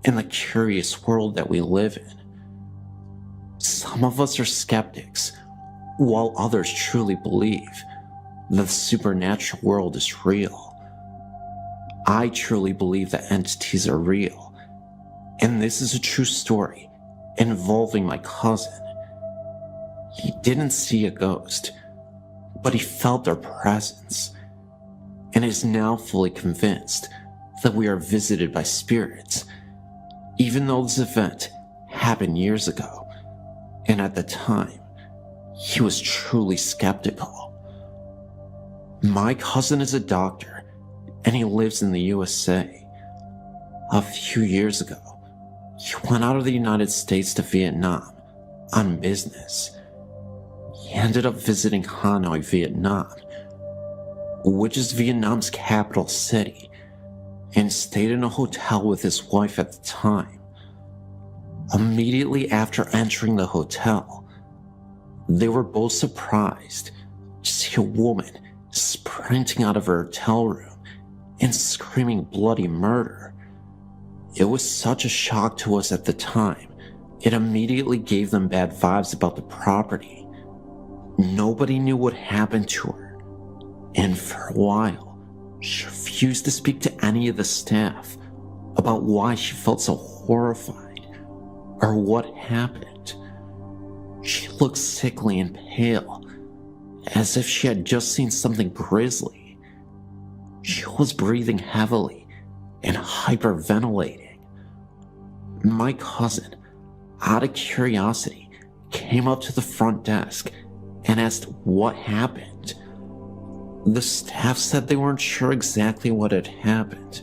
in the curious world that we live in. Some of us are skeptics, while others truly believe that the supernatural world is real. I truly believe that entities are real, and this is a true story involving my cousin. He didn't see a ghost, but he felt our presence, and is now fully convinced that we are visited by spirits, even though this event happened years ago, and at the time, he was truly skeptical. My cousin is a doctor, and he lives in the USA. A few years ago, he went out of the United States to Vietnam on business. He ended up visiting Hanoi, Vietnam, which is Vietnam's capital city, and stayed in a hotel with his wife at the time. Immediately after entering the hotel, they were both surprised to see a woman sprinting out of her hotel room and screaming bloody murder. It was such a shock to us at the time, it immediately gave them bad vibes about the property. Nobody knew what happened to her, and for a while, she refused to speak to any of the staff about why she felt so horrified or what happened. She looked sickly and pale, as if she had just seen something grisly. She was breathing heavily and hyperventilating. My cousin, out of curiosity, came up to the front desk and asked what happened. The staff said they weren't sure exactly what had happened,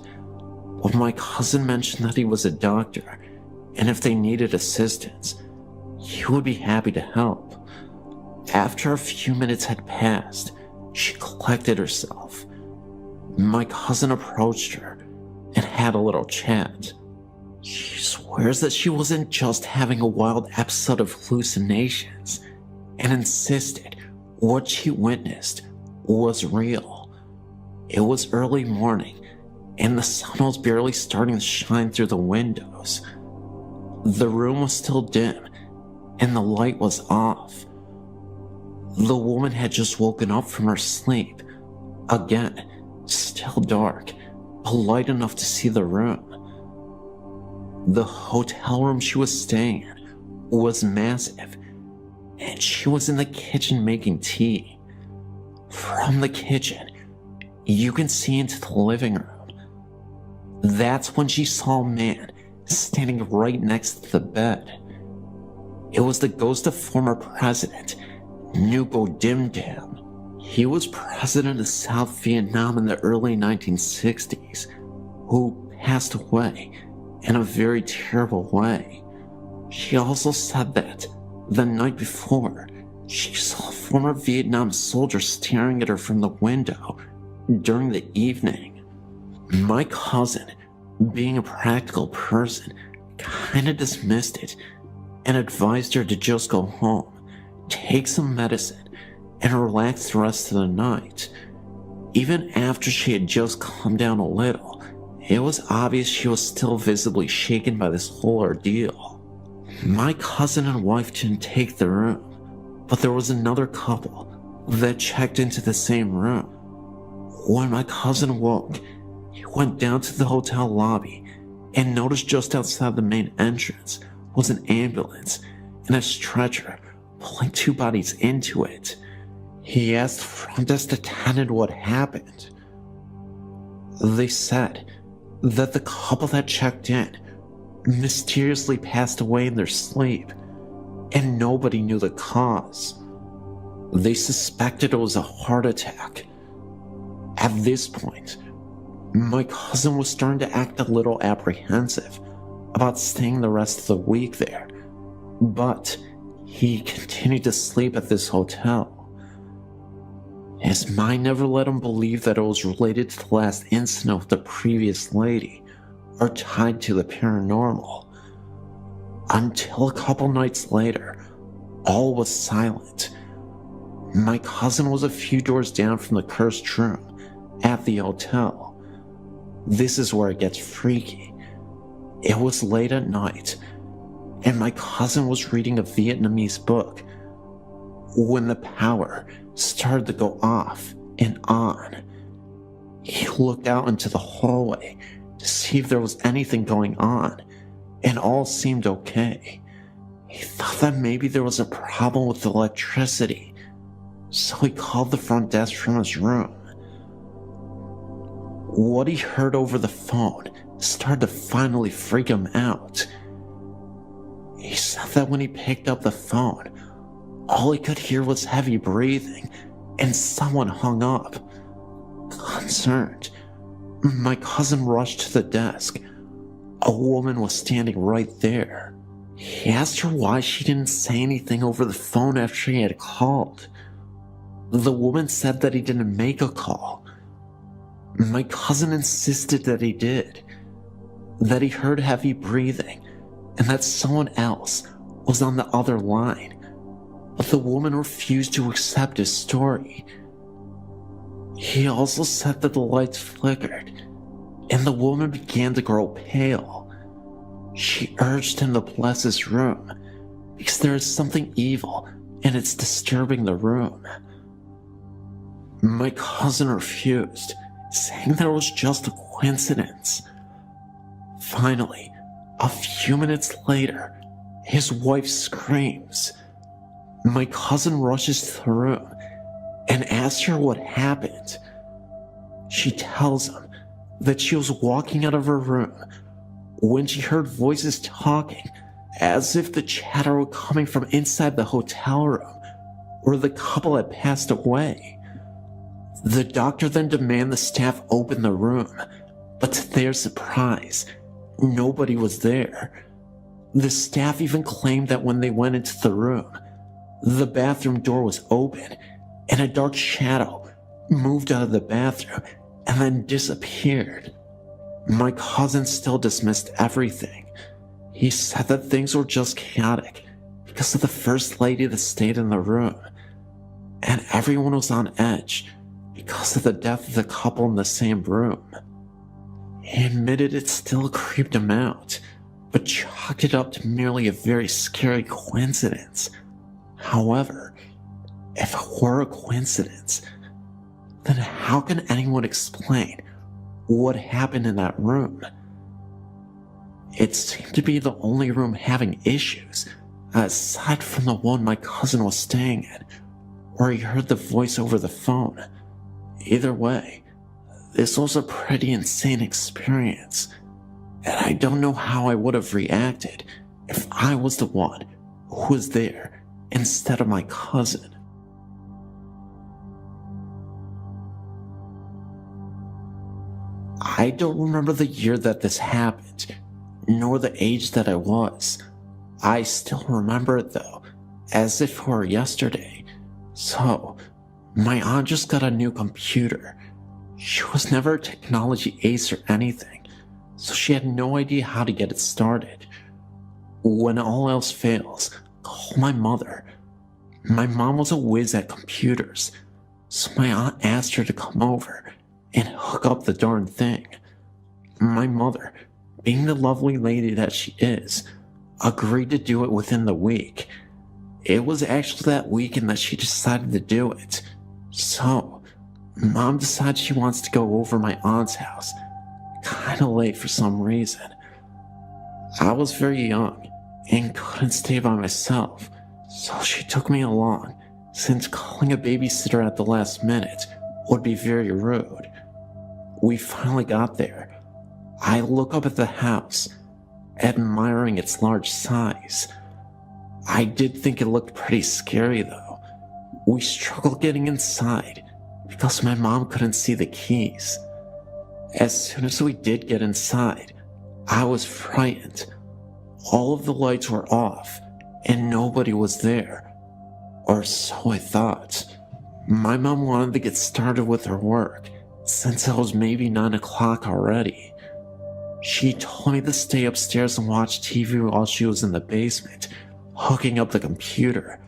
but my cousin mentioned that he was a doctor, and if they needed assistance, he would be happy to help. After a few minutes had passed, she collected herself. My cousin approached her and had a little chat. She swears that she wasn't just having a wild episode of hallucinations, and insisted what she witnessed was real. It was early morning, and the sun was barely starting to shine through the windows. The room was still dim, and the light was off. The woman had just woken up from her sleep. Again, still dark, but light enough to see the room. The hotel room she was staying in was massive, and she was in the kitchen making tea. From the kitchen, you can see into the living room. That's when she saw a man standing right next to the bed. It was the ghost of former president Nguyen Dim Dam. He was president of South Vietnam in the early 1960s, who passed away in a very terrible way. She also said that the night before, she saw a former Vietnam soldier staring at her from the window during the evening. My cousin, being a practical person, kinda dismissed it and advised her to just go home, take some medicine, and relax the rest of the night. Even after she had just calmed down a little, it was obvious she was still visibly shaken by this whole ordeal. My cousin and wife didn't take the room, but there was another couple that checked into the same room. When my cousin woke, he went down to the hotel lobby and noticed just outside the main entrance was an ambulance and a stretcher pulling two bodies into it. He asked the front desk attendant what happened. They said that the couple that checked in mysteriously passed away in their sleep, and nobody knew the cause. They suspected it was a heart attack. At this point, my cousin was starting to act a little apprehensive about staying the rest of the week there, but he continued to sleep at this hotel. His mind never let him believe that it was related to the last incident with the previous lady or tied to the paranormal. Until a couple nights later, all was silent. My cousin was a few doors down from the cursed room at the hotel. This is where it gets freaky. It was late at night, and my cousin was reading a Vietnamese book when the power started to go off and on. He looked out into the hallway to see if there was anything going on, and all seemed okay. He thought that maybe there was a problem with the electricity, so he called the front desk from his room. What he heard over the phone started to finally freak him out. He said that when he picked up the phone, all he could hear was heavy breathing, and someone hung up. Concerned, my cousin rushed to the desk. A woman was standing right there. He asked her why she didn't say anything over the phone after he had called. The woman said that he didn't make a call. My cousin insisted that he did, that he heard heavy breathing, and that someone else was on the other line. But the woman refused to accept his story. He also said that the lights flickered, and the woman began to grow pale. She urged him to bless his room, because there is something evil and it's disturbing the room. My cousin refused, saying that it was just a coincidence. Finally, a few minutes later, his wife screams. My cousin rushes to the room and asks her what happened. She tells him that she was walking out of her room when she heard voices talking, as if the chatter were coming from inside the hotel room where the couple had passed away. The doctor then demanded the staff open the room, But to their surprise, nobody was there. The staff even claimed that when they went into the room, the bathroom door was open and a dark shadow moved out of the bathroom and then disappeared. My cousin still dismissed everything. He said that things were just chaotic because of the first lady that stayed in the room, and everyone was on edge because of the death of the couple in the same room. He admitted it still creeped him out, but chalked it up to merely a very scary coincidence. However, if it were a coincidence, then how can anyone explain what happened in that room? It seemed to be the only room having issues, aside from the one my cousin was staying in, where he heard the voice over the phone. Either way, this was a pretty insane experience, and I don't know how I would have reacted if I was the one who was there instead of my cousin. I don't remember the year that this happened, nor the age that I was. I still remember it though, as if it were yesterday. So, my aunt just got a new computer. She was never a technology ace or anything, so she had no idea how to get it started. When all else fails, call my mother. My mom was a whiz at computers, so my aunt asked her to come over and hook up the darn thing. My mother, being the lovely lady that she is, agreed to do it within the week. It was actually that weekend that she decided to do it. So, Mom decides she wants to go over my aunt's house, kinda late for some reason. I was very young and couldn't stay by myself, so she took me along, since calling a babysitter at the last minute would be very rude. We finally got there. I look up at the house, admiring its large size. I did think it looked pretty scary though. We struggled getting inside because my mom couldn't see the keys. As soon as we did get inside, I was frightened. All of the lights were off and nobody was there. Or so I thought. My mom wanted to get started with her work since it was maybe 9 o'clock already. She told me to stay upstairs and watch TV while she was in the basement, hooking up the computer.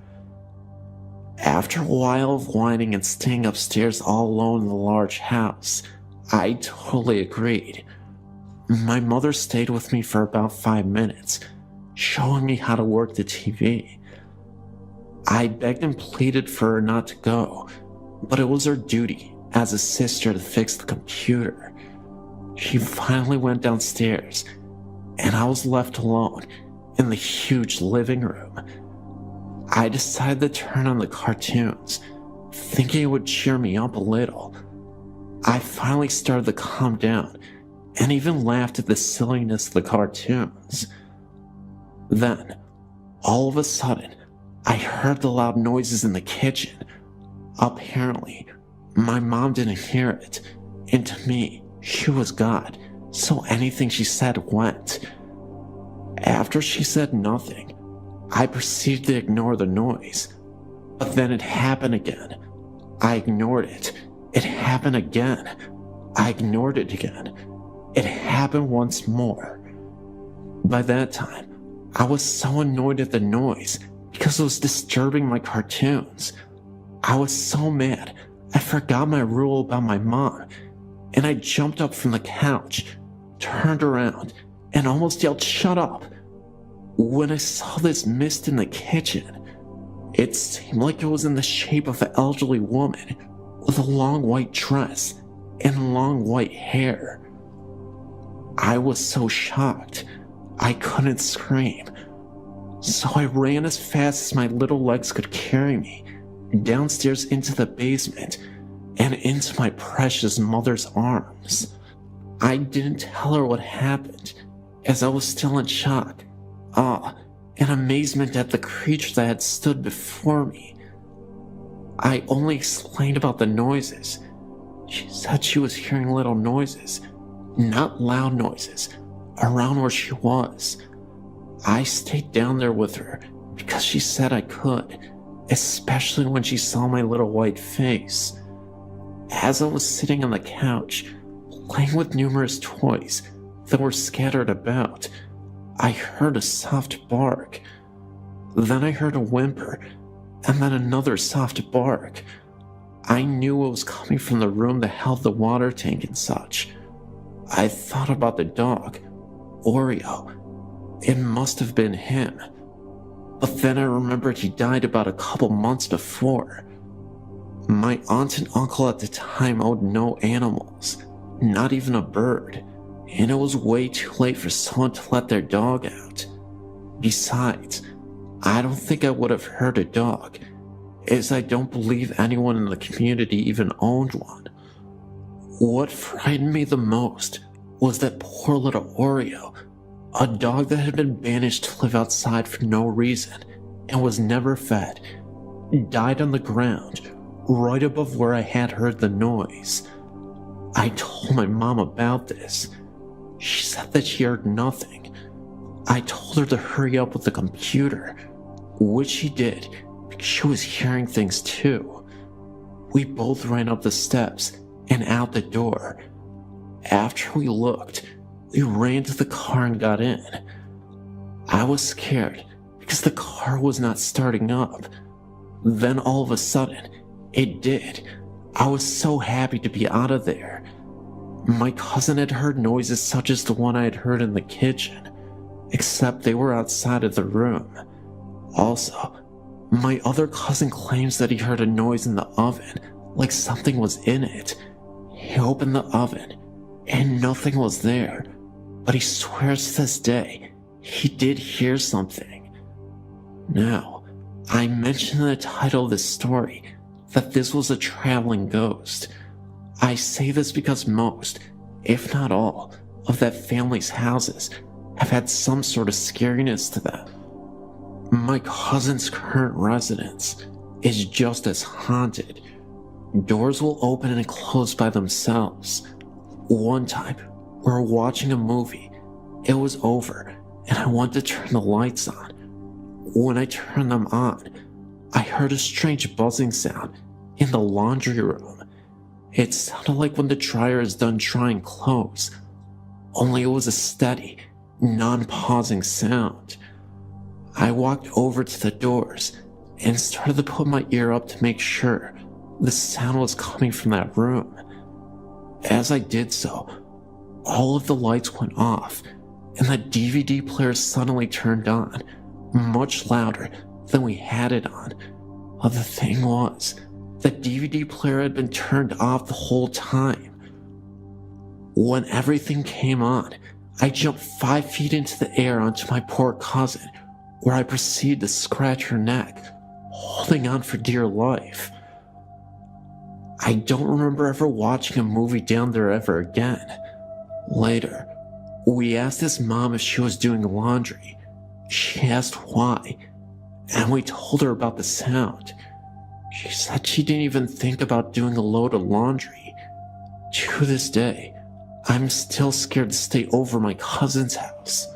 After a while of whining and staying upstairs all alone in the large house, I totally agreed. My mother stayed with me for about 5 minutes, showing me how to work the TV. I begged and pleaded for her not to go, but it was her duty as a sister to fix the computer. She finally went downstairs, and I was left alone in the huge living room. I decided to turn on the cartoons, thinking it would cheer me up a little. I finally started to calm down, and even laughed at the silliness of the cartoons. Then, all of a sudden, I heard the loud noises in the kitchen. Apparently, my mom didn't hear it, and to me, she was God, so anything she said went. After she said nothing, I proceeded to ignore the noise, but then it happened again. I ignored it. It happened again. I ignored it again. It happened once more. By that time, I was so annoyed at the noise because it was disturbing my cartoons. I was so mad, I forgot my rule about my mom, and I jumped up from the couch, turned around, and almost yelled, "Shut up!" when I saw this mist in the kitchen. It seemed like it was in the shape of an elderly woman with a long white dress and long white hair. I was so shocked, I couldn't scream. So I ran as fast as my little legs could carry me, downstairs into the basement, and into my precious mother's arms. I didn't tell her what happened, as I was still in shock, awe, and amazement at the creature that had stood before me. I only explained about the noises. She said she was hearing little noises, not loud noises, around where she was. I stayed down there with her because she said I could, especially when she saw my little white face. As I was sitting on the couch, playing with numerous toys that were scattered about, I heard a soft bark. Then I heard a whimper, and then another soft bark. I knew it was coming from the room that held the water tank and such. I thought about the dog, Oreo. It must have been him. But then I remembered he died about a couple months before. My aunt and uncle at the time owned no animals, not even a bird, and it was way too late for someone to let their dog out. Besides, I don't think I would have hurt a dog, as I don't believe anyone in the community even owned one. What frightened me the most was that poor little Oreo, a dog that had been banished to live outside for no reason and was never fed, died on the ground right above where I had heard the noise. I told my mom about this. She said that she heard nothing. I told her to hurry up with the computer, which she did because she was hearing things too. We both ran up the steps and out the door. After we looked, we ran to the car and got in. I was scared because the car was not starting up. Then all of a sudden, it did. I was so happy to be out of there. My cousin had heard noises such as the one I had heard in the kitchen, except they were outside of the room. Also, my other cousin claims that he heard a noise in the oven, like something was in it. He opened the oven, and nothing was there, but he swears to this day he did hear something. Now, I mentioned in the title of this story that this was a traveling ghost. I say this because most, if not all, of that family's houses have had some sort of scariness to them. My cousin's current residence is just as haunted. Doors will open and close by themselves. One time, we were watching a movie. It was over, and I wanted to turn the lights on. When I turned them on, I heard a strange buzzing sound in the laundry room. It sounded like when the dryer is done drying clothes, only it was a steady, non-pausing sound. I walked over to the doors and started to put my ear up to make sure the sound was coming from that room. As I did so, all of the lights went off and the DVD player suddenly turned on, much louder than we had it on. But the thing was, the DVD player had been turned off the whole time. When everything came on, I jumped 5 feet into the air onto my poor cousin, where I proceeded to scratch her neck, holding on for dear life. I don't remember ever watching a movie down there ever again. Later, we asked his mom if she was doing laundry. She asked why, and we told her about the sound. She said she didn't even think about doing a load of laundry. To this day, I'm still scared to stay over my cousin's house.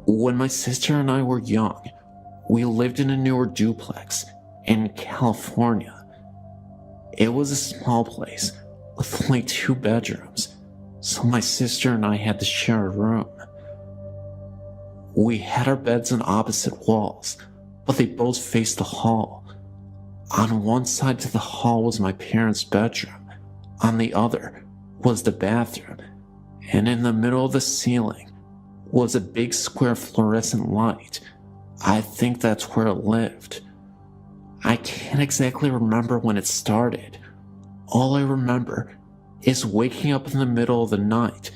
When my sister and I were young, we lived in a newer duplex in California. It was a small place with only 2 bedrooms, so my sister and I had to share a room. We had our beds on opposite walls, but they both faced the hall. On one side to the hall was my parents' bedroom, on the other was the bathroom, and in the middle of the ceiling was a big square fluorescent light. I think that's where it lived. I can't exactly remember when it started. All I remember is waking up in the middle of the night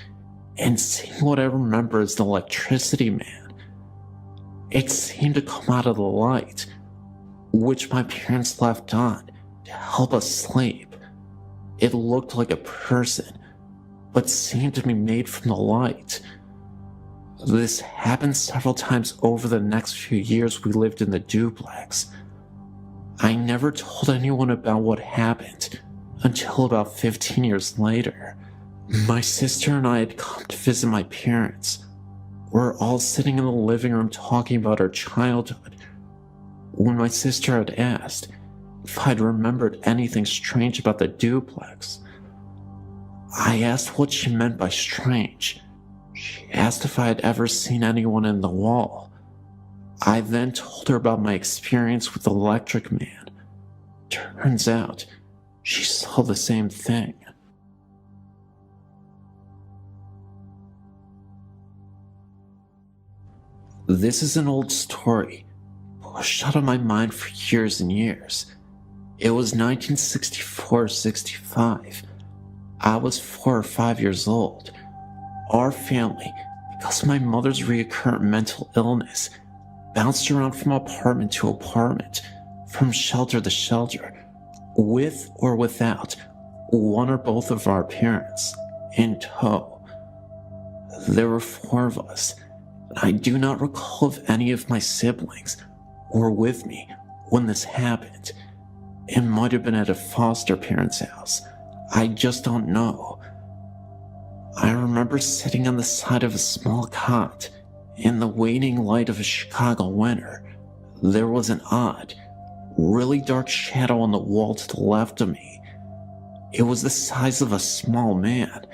and seeing what I remember as the electricity man. It seemed to come out of the light, which my parents left on to help us sleep. It looked like a person, but seemed to be made from the light. This happened several times over the next few years we lived in the duplex. I never told anyone about what happened until about 15 years later. My sister and I had come to visit my parents. We're all sitting in the living room talking about our childhood when my sister had asked if I'd remembered anything strange about the duplex. I asked what she meant by strange. She asked if I had ever seen anyone in the wall. I then told her about my experience with the electric man. Turns out, she saw the same thing. This is an old story, pushed out of my mind for years and years. It was 1964-65. I was 4 or 5 years old. Our family, because of my mother's recurrent mental illness, bounced around from apartment to apartment, from shelter to shelter, with or without one or both of our parents in tow. There were 4 of us, and I do not recall if any of my siblings were with me when this happened. It might have been at a foster parent's house. I just don't know. I remember sitting on the side of a small cot in the waning light of a Chicago winter. There was an odd, really dark shadow on the wall to the left of me. It was the size of a small man,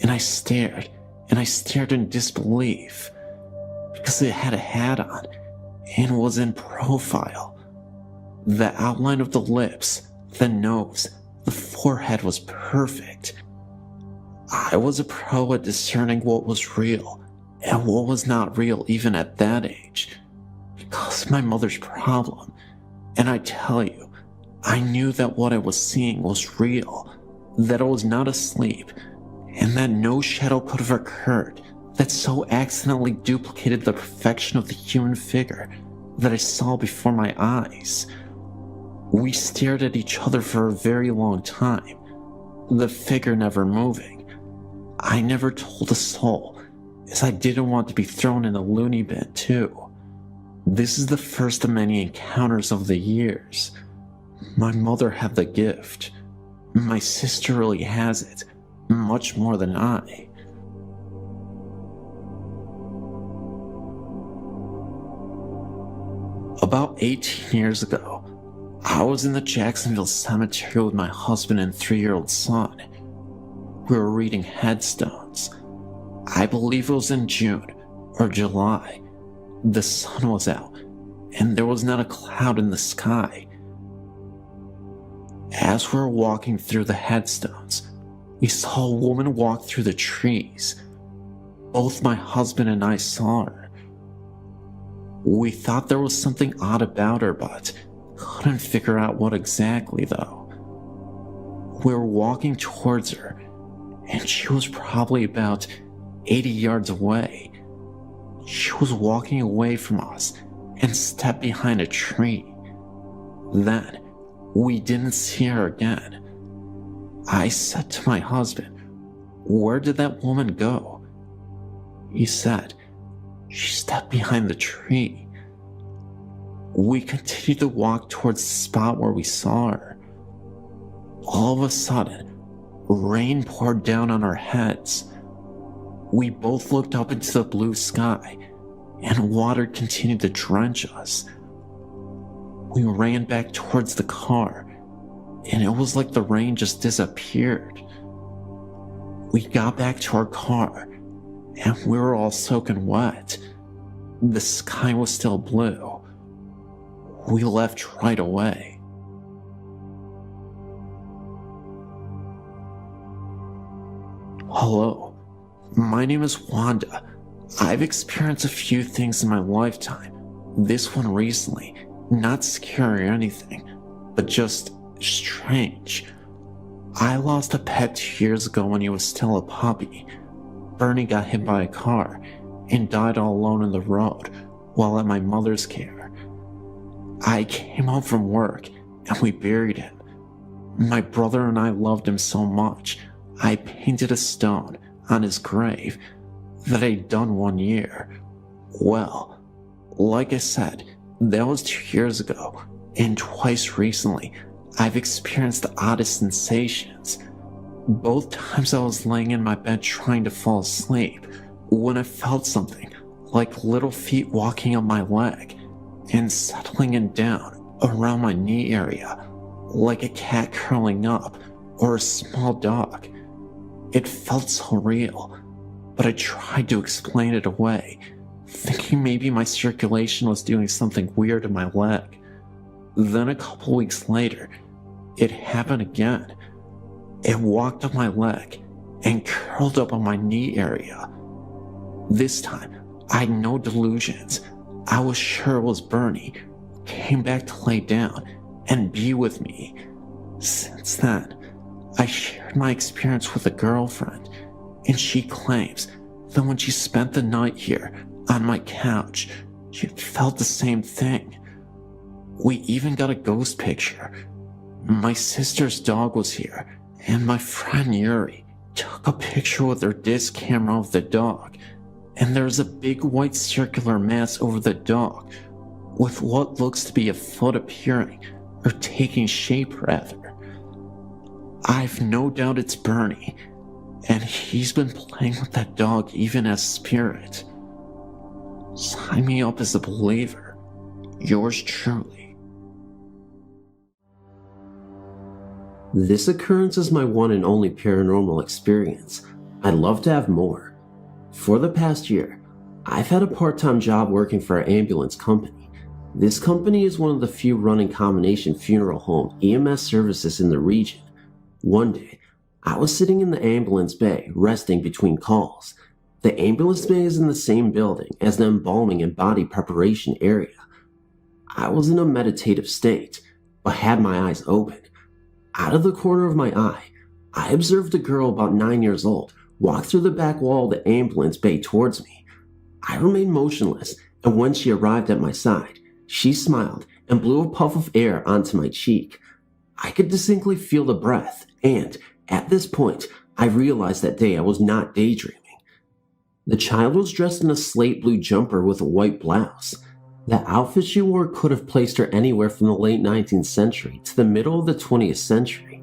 and I stared in disbelief, because it had a hat on and was in profile. The outline of the lips, the nose, the forehead was perfect. I was a pro at discerning what was real and what was not real even at that age, because of my mother's problem. And I tell you, I knew that what I was seeing was real, that I was not asleep, and that no shadow could have occurred that so accidentally duplicated the perfection of the human figure that I saw before my eyes. We stared at each other for a very long time, the figure never moving. I never told a soul, as I didn't want to be thrown in a loony bin too. This is the first of many encounters over the years. My mother had the gift. My sister really has it, much more than I. About 18 years ago, I was in the Jacksonville cemetery with my husband and 3-year-old son. We were reading headstones. I believe it was in June or July. The sun was out, and there was not a cloud in the sky. As we were walking through the headstones, we saw a woman walk through the trees. Both my husband and I saw her. We thought there was something odd about her, but couldn't figure out what exactly though. We were walking towards her, and she was probably about 80 yards away. She was walking away from us and stepped behind a tree. Then, we didn't see her again. I said to my husband, "Where did that woman go?" He said, "She stepped behind the tree." We continued to walk towards the spot where we saw her. All of a sudden, rain poured down on our heads. We both looked up into the blue sky, and water continued to drench us. We ran back towards the car, and it was like the rain just disappeared. We got back to our car, and we were all soaking wet. The sky was still blue. We left right away. Hello, my name is Wanda. I've experienced a few things in my lifetime. This one recently, not scary or anything, but just strange. I lost a pet 2 years ago when he was still a puppy. Bernie got hit by a car and died all alone on the road while at my mother's care. I came home from work and we buried him. My brother and I loved him so much, I painted a stone on his grave that I'd done 1 year. Well, like I said, that was 2 years ago. and twice recently, I've experienced the oddest sensations. Both times I was laying in my bed trying to fall asleep when I felt something like little feet walking on my leg and settling in down around my knee area, like a cat curling up or a small dog. It felt so real, but I tried to explain it away, thinking maybe my circulation was doing something weird to my leg. Then a couple weeks later, it happened again. It walked up my leg and curled up on my knee area. This time, I had no delusions. I was sure it was Bernie, who came back to lay down and be with me. Since then, I shared my experience with a girlfriend, and she claims that when she spent the night here on my couch, she felt the same thing. We even got a ghost picture. My sister's dog was here, and my friend Yuri took a picture with her disc camera of the dog, and there's a big white circular mass over the dog with what looks to be a foot appearing, or taking shape rather. I've no doubt it's Bernie, and he's been playing with that dog even as spirit. Sign me up as a believer. Yours truly. This occurrence is my one and only paranormal experience. I'd love to have more. For the past year, I've had a part-time job working for an ambulance company. This company is one of the few running combination funeral home EMS services in the region. One day, I was sitting in the ambulance bay, resting between calls. The ambulance bay is in the same building as the embalming and body preparation area. I was in a meditative state, but had my eyes open. Out of the corner of my eye, I observed a girl about 9 years old walk through the back wall of the ambulance bay towards me. I remained motionless, and when she arrived at my side, she smiled and blew a puff of air onto my cheek. I could distinctly feel the breath, and at this point, I realized that day I was not daydreaming. The child was dressed in a slate blue jumper with a white blouse. The outfit she wore could have placed her anywhere from the late 19th century to the middle of the 20th century.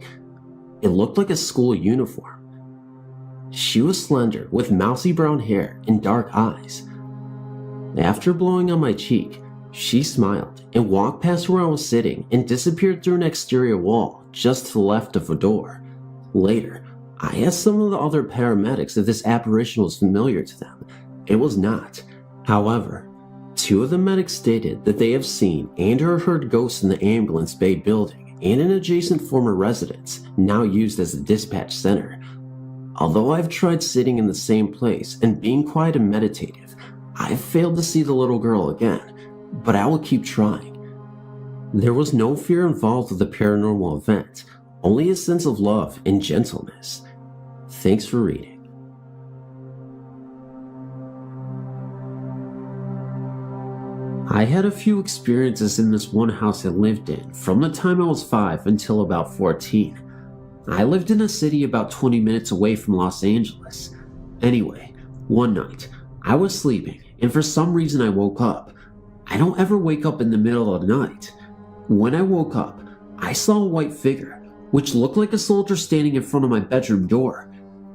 It looked like a school uniform. She was slender, with mousy brown hair and dark eyes. After blowing on my cheek, she smiled and walked past where I was sitting and disappeared through an exterior wall just to the left of a door. Later, I asked some of the other paramedics if this apparition was familiar to them. It was not. However, 2 of the medics stated that they have seen and or heard ghosts in the ambulance bay building and an adjacent former residence, now used as a dispatch center. Although I've tried sitting in the same place and being quiet and meditative, I've failed to see the little girl again, but I will keep trying. There was no fear involved with the paranormal event, only a sense of love and gentleness. Thanks for reading. I had a few experiences in this one house I lived in from the time I was 5 until about 14. I lived in a city about 20 minutes away from Los Angeles. Anyway, one night, I was sleeping and for some reason I woke up. I don't ever wake up in the middle of the night. When I woke up, I saw a white figure, which looked like a soldier standing in front of my bedroom door.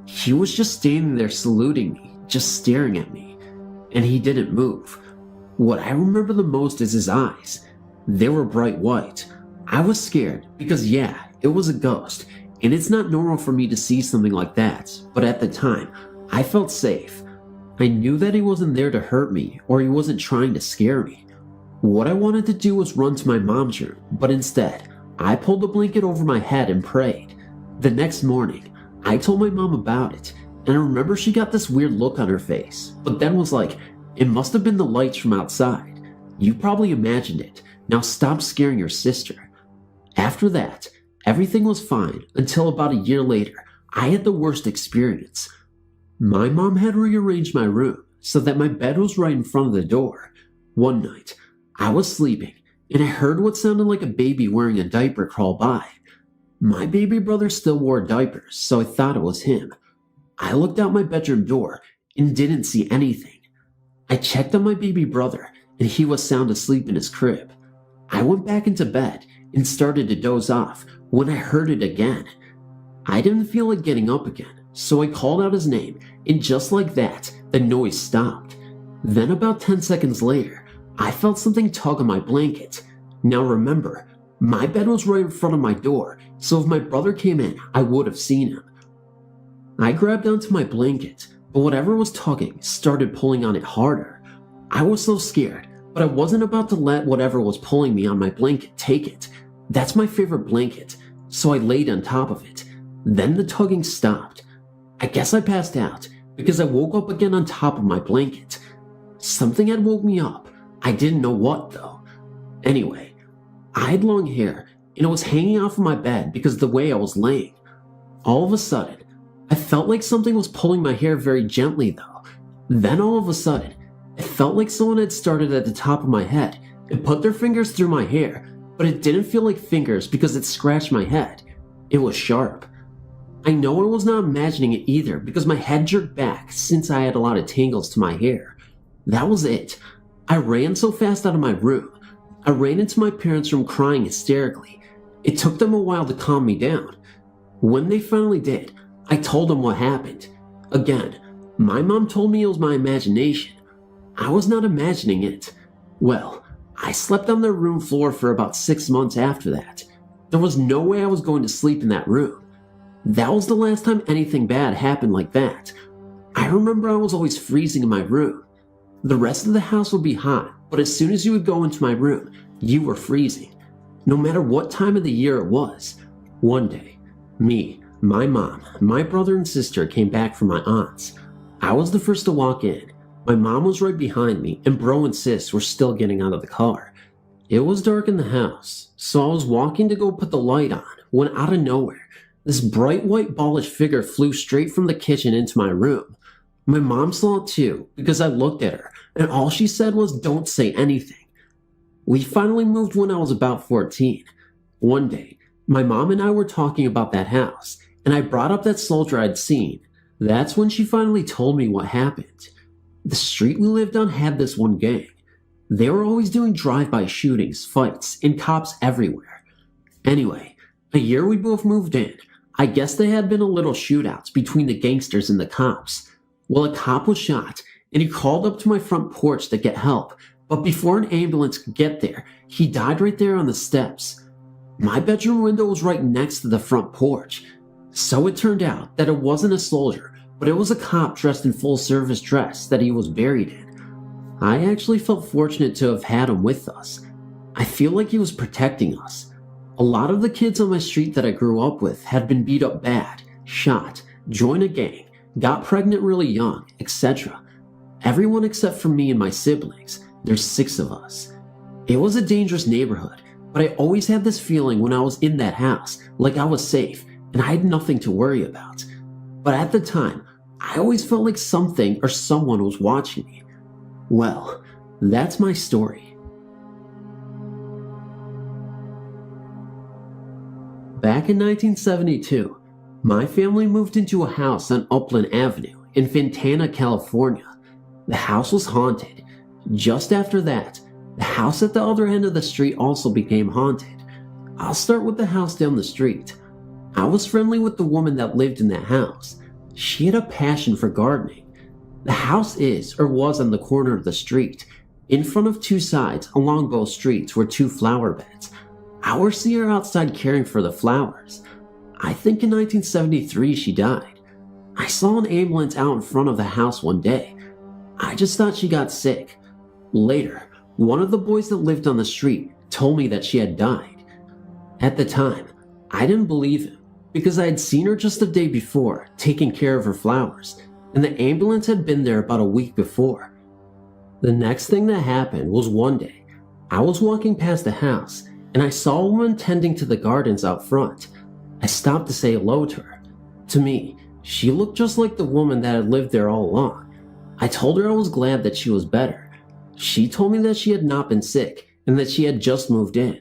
He was just standing there saluting me, just staring at me, and he didn't move. What I remember the most is his eyes. They were bright white. I was scared because yeah, it was a ghost, and it's not normal for me to see something like that, but at the time, I felt safe. I knew that he wasn't there to hurt me or he wasn't trying to scare me. What I wanted to do was run to my mom's room, but instead, I pulled a blanket over my head and prayed. The next morning, I told my mom about it, and I remember she got this weird look on her face, but then was like, "It must have been the lights from outside. You probably imagined it. Now stop scaring your sister." After that, everything was fine until about a year later, I had the worst experience. My mom had rearranged my room so that my bed was right in front of the door. One night, I was sleeping and I heard what sounded like a baby wearing a diaper crawl by. My baby brother still wore diapers, so I thought it was him. I looked out my bedroom door and didn't see anything. I checked on my baby brother and he was sound asleep in his crib. I went back into bed and started to doze off when I heard it again. I didn't feel like getting up again, so I called out his name, and just like that, the noise stopped. Then about 10 seconds later, I felt something tug on my blanket. Now remember, my bed was right in front of my door, so if my brother came in, I would have seen him. I grabbed onto my blanket, but whatever was tugging started pulling on it harder. I was so scared, but I wasn't about to let whatever was pulling me on my blanket take it. That's my favorite blanket, so I laid on top of it. Then the tugging stopped. I guess I passed out because I woke up again on top of my blanket. Something had woke me up. I didn't know what though. Anyway, I had long hair and it was hanging off of my bed because of the way I was laying. All of a sudden, I felt like something was pulling my hair very gently though. Then all of a sudden, it felt like someone had started at the top of my head and put their fingers through my hair, but it didn't feel like fingers because it scratched my head. It was sharp. I know I was not imagining it either because my head jerked back since I had a lot of tangles to my hair. That was it. I ran so fast out of my room. I ran into my parents' room crying hysterically. It took them a while to calm me down. When they finally did, I told them what happened. Again, my mom told me it was my imagination. I was not imagining it. Well, I slept on their room floor for about 6 months after that. There was no way I was going to sleep in that room. That was the last time anything bad happened like that. I remember I was always freezing in my room. The rest of the house would be hot, but as soon as you would go into my room, you were freezing. No matter what time of the year it was. One day, me, my mom, my brother and sister came back from my aunt's. I was the first to walk in. My mom was right behind me, and bro and sis were still getting out of the car. It was dark in the house, so I was walking to go put the light on when out of nowhere, this bright white ballish figure flew straight from the kitchen into my room. My mom saw it too, because I looked at her, and all she said was, "Don't say anything." We finally moved when I was about 14. One day, my mom and I were talking about that house, and I brought up that soldier I'd seen. That's when she finally told me what happened. The street we lived on had this one gang. They were always doing drive-by shootings, fights, and cops everywhere. Anyway, a year we both moved in, I guess there had been a little shootouts between the gangsters and the cops. Well, a cop was shot, and he called up to my front porch to get help, but before an ambulance could get there, he died right there on the steps. My bedroom window was right next to the front porch, so it turned out that it wasn't a soldier, but it was a cop dressed in full service dress that he was buried in. I actually felt fortunate to have had him with us. I feel like he was protecting us. A lot of the kids on my street that I grew up with had been beat up bad, shot, joined a gang, got pregnant really young, etc. Everyone except for me and my siblings. There's 6 of us. It was a dangerous neighborhood, but I always had this feeling when I was in that house, like I was safe and I had nothing to worry about. But at the time, I always felt like something or someone was watching me. Well, that's my story. Back in 1972, my family moved into a house on Upland Avenue in Fontana, California. The house was haunted. Just after that, the house at the other end of the street also became haunted. I'll start with the house down the street. I was friendly with the woman that lived in that house. She had a passion for gardening. The house is or was on the corner of the street. In front of 2 sides along both streets were 2 flower beds. I would see her outside caring for the flowers. I think in 1973 she died. I saw an ambulance out in front of the house one day. I just thought she got sick. Later, one of the boys that lived on the street told me that she had died. At the time, I didn't believe him because I had seen her just the day before taking care of her flowers, and the ambulance had been there about a week before. The next thing that happened was one day, I was walking past the house and I saw a woman tending to the gardens out front. I stopped to say hello to her. To me, she looked just like the woman that had lived there all along. I told her I was glad that she was better. She told me that she had not been sick and that she had just moved in.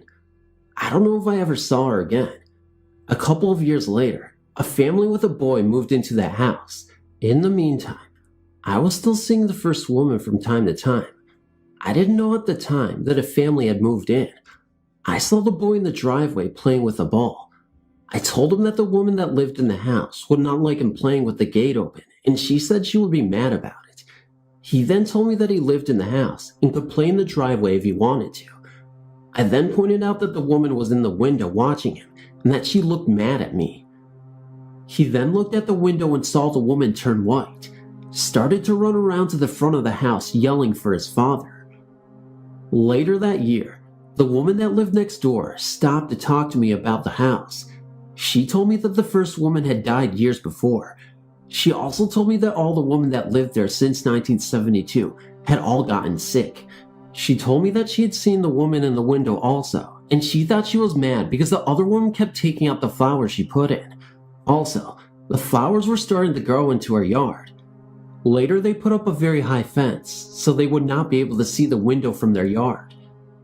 I don't know if I ever saw her again. A couple of years later, a family with a boy moved into that house. In the meantime, I was still seeing the first woman from time to time. I didn't know at the time that a family had moved in. I saw the boy in the driveway playing with a ball. I told him that the woman that lived in the house would not like him playing with the gate open, and she said she would be mad about it. He then told me that he lived in the house and could play in the driveway if he wanted to. I then pointed out that the woman was in the window watching him and that she looked mad at me. He then looked at the window and saw the woman turn white, started to run around to the front of the house yelling for his father. Later that year, the woman that lived next door stopped to talk to me about the house. She told me that the first woman had died years before. She also told me that all the women that lived there since 1972 had all gotten sick. She told me that she had seen the woman in the window also, and she thought she was mad because the other woman kept taking out the flowers she put in. Also, the flowers were starting to grow into her yard. Later, they put up a very high fence, so they would not be able to see the window from their yard.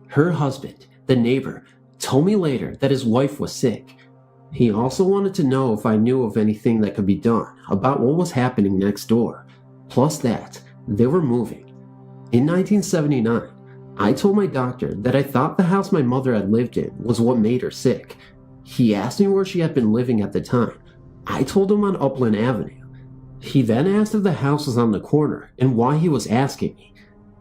Her husband, the neighbor, told me later that his wife was sick. He also wanted to know if I knew of anything that could be done about what was happening next door, plus that they were moving. In 1979, I told my doctor that I thought the house my mother had lived in was what made her sick. He asked me where she had been living at the time. I told him on Upland Avenue. He then asked if the house was on the corner and why he was asking me.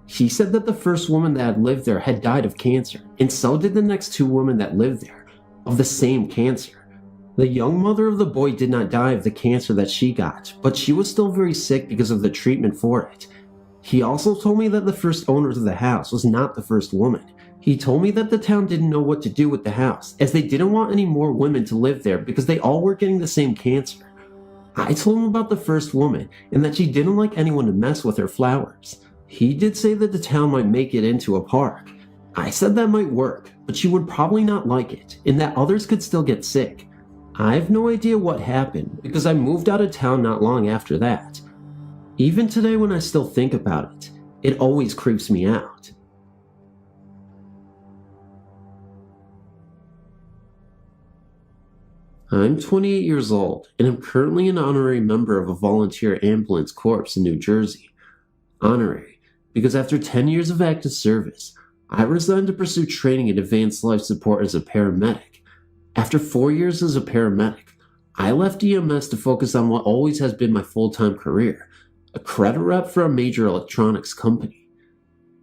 He said that the first woman that had lived there had died of cancer, and so did the next two women that lived there, of the same cancer. The young mother of the boy did not die of the cancer that she got, but she was still very sick because of the treatment for it. He also told me that the first owners of the house was not the first woman. He told me that the town didn't know what to do with the house, as they didn't want any more women to live there because they all were getting the same cancer. I told him about the first woman and that she didn't like anyone to mess with her flowers. He did say that the town might make it into a park. I said that might work, but she would probably not like it, and that others could still get sick. I have no idea what happened because I moved out of town not long after that. Even today when I still think about it, it always creeps me out. I'm 28 years old and am currently an honorary member of a volunteer ambulance corps in New Jersey. Honorary because after 10 years of active service, I resigned to pursue training in advanced life support as a paramedic. After 4 years as a paramedic, I left EMS to focus on what always has been my full-time career, a credit rep for a major electronics company.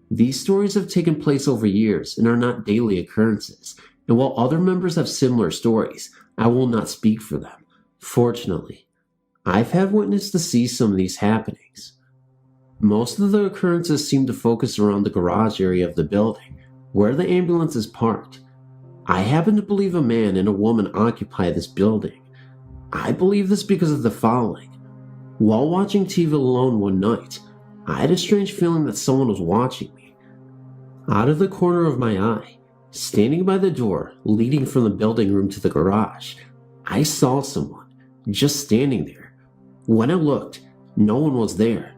These stories have taken place over years and are not daily occurrences, and while other members have similar stories, I will not speak for them. Fortunately, I've had witness to see some of these happenings. Most of the occurrences seem to focus around the garage area of the building, where the ambulance is parked. I happen to believe a man and a woman occupy this building. I believe this because of the following. While watching TV alone one night, I had a strange feeling that someone was watching me. Out of the corner of my eye, standing by the door leading from the building room to the garage, I saw someone just standing there. When I looked, no one was there.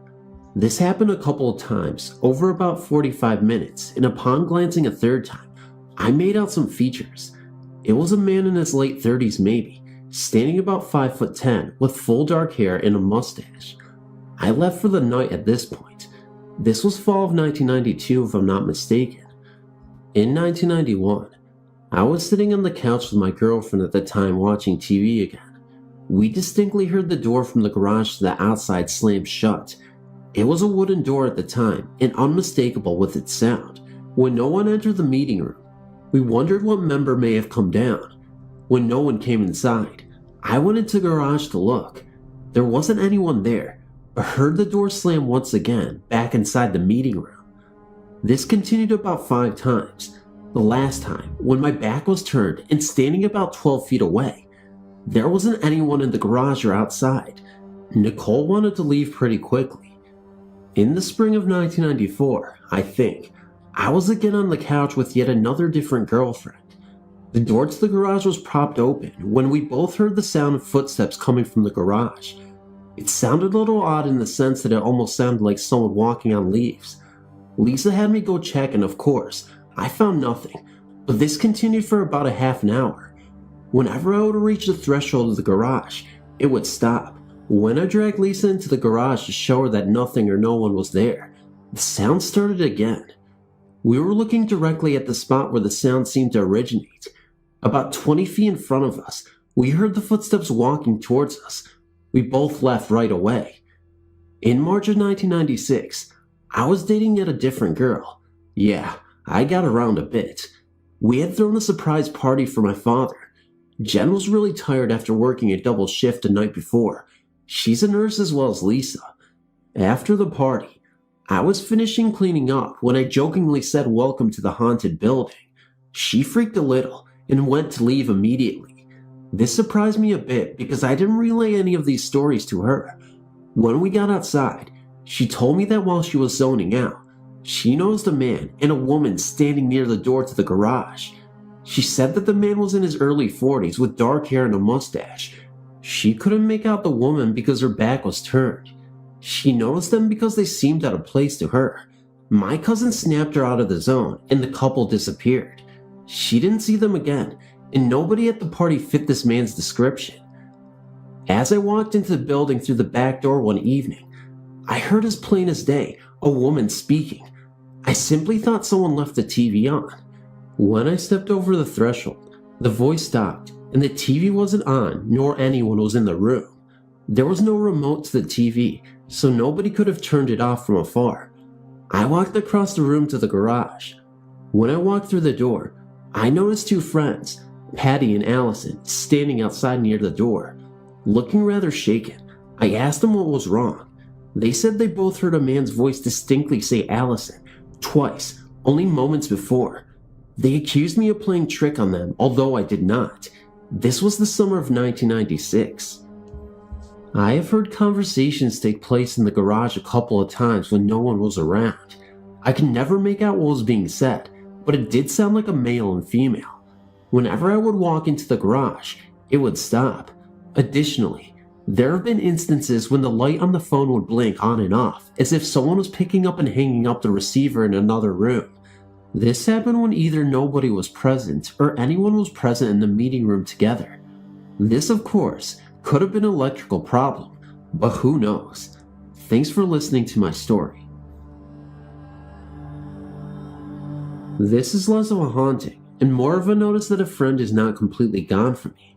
This happened a couple of times over about 45 minutes, and upon glancing a third time, I made out some features. It was a man in his late 30s maybe, standing about 5'10" with full dark hair and a mustache. I left for the night at this point. This was fall of 1992 if I'm not mistaken. In 1991, I was sitting on the couch with my girlfriend at the time watching TV again. We distinctly heard the door from the garage to the outside slam shut. It was a wooden door at the time and unmistakable with its sound. When no one entered the meeting room, we wondered what member may have come down. When no one came inside, I went into the garage to look. There wasn't anyone there, but heard the door slam once again back inside the meeting room. This continued about 5 times. The last time, when my back was turned and standing about 12 feet away, there wasn't anyone in the garage or outside. Nicole wanted to leave pretty quickly. In the spring of 1994, I think, I was again on the couch with yet another different girlfriend. The door to the garage was propped open when we both heard the sound of footsteps coming from the garage. It sounded a little odd in the sense that it almost sounded like someone walking on leaves. Lisa had me go check and of course, I found nothing, but this continued for about a half an hour. Whenever I would reach the threshold of the garage, it would stop. When I dragged Lisa into the garage to show her that nothing or no one was there, the sound started again. We were looking directly at the spot where the sound seemed to originate. About 20 feet in front of us, we heard the footsteps walking towards us. We both left right away. In March of 1996, I was dating yet a different girl. Yeah, I got around a bit. We had thrown a surprise party for my father. Jen was really tired after working a double shift the night before. She's a nurse as well as Lisa. After the party, I was finishing cleaning up when I jokingly said welcome to the haunted building. She freaked a little and went to leave immediately. This surprised me a bit because I didn't relay any of these stories to her. When we got outside, she told me that while she was zoning out, she noticed a man and a woman standing near the door to the garage. She said that the man was in his early 40s with dark hair and a mustache. She couldn't make out the woman because her back was turned. She noticed them because they seemed out of place to her. My cousin snapped her out of the zone and the couple disappeared. She didn't see them again, and nobody at the party fit this man's description. As I walked into the building through the back door one evening, I heard as plain as day a woman speaking. I simply thought someone left the TV on. When I stepped over the threshold, the voice stopped and the TV wasn't on nor anyone was in the room. There was no remote to the TV, so nobody could have turned it off from afar. I walked across the room to the garage. When I walked through the door, I noticed two friends, Patty and Allison, standing outside near the door. Looking rather shaken, I asked them what was wrong. They said they both heard a man's voice distinctly say Allison, twice, only moments before. They accused me of playing trick on them, although I did not. This was the summer of 1996. I have heard conversations take place in the garage a couple of times when no one was around. I could never make out what was being said, but it did sound like a male and female. Whenever I would walk into the garage, it would stop. Additionally, there have been instances when the light on the phone would blink on and off, as if someone was picking up and hanging up the receiver in another room. This happened when either nobody was present or anyone was present in the meeting room together. This, of course, could have been an electrical problem, but who knows? Thanks for listening to my story. This is less of a haunting and more of a notice that a friend is not completely gone from me.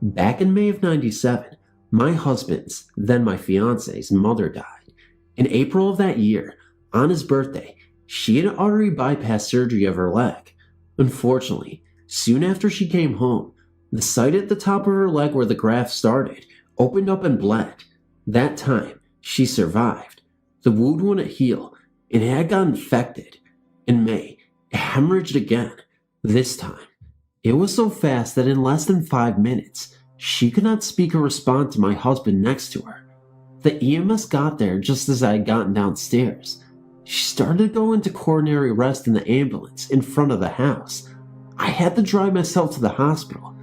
Back in May of 97, my husband's, then my fiance's, mother died. In April of that year, on his birthday, she had artery bypass surgery of her leg. Unfortunately, soon after she came home, the site at the top of her leg where the graft started opened up and bled. That time, she survived. The wound wouldn't heal, and it had got infected. In May, it hemorrhaged again. This time, it was so fast that in less than 5 minutes, she could not speak or respond to my husband next to her. The EMS got there just as I had gotten downstairs. She started to go into coronary arrest in the ambulance in front of the house. I had to drive myself to the hospital.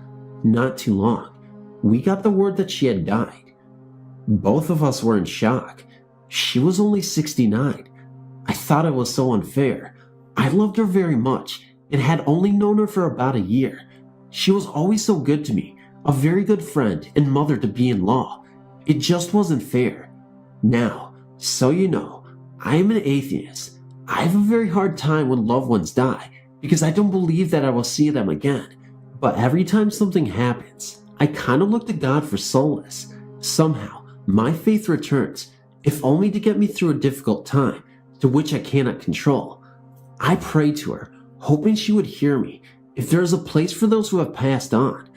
Not too long, we got the word that she had died. Both of us were in shock. She was only 69. I thought it was so unfair. I loved her very much and had only known her for about a year. She was always so good to me, a very good friend and mother to be-in-law. It just wasn't fair. Now, so you know, I am an atheist. I have a very hard time when loved ones die because I don't believe that I will see them again. But every time something happens, I kind of look to God for solace. Somehow, my faith returns, if only to get me through a difficult time, to which I cannot control. I prayed to her, hoping she would hear me, if there is a place for those who have passed on.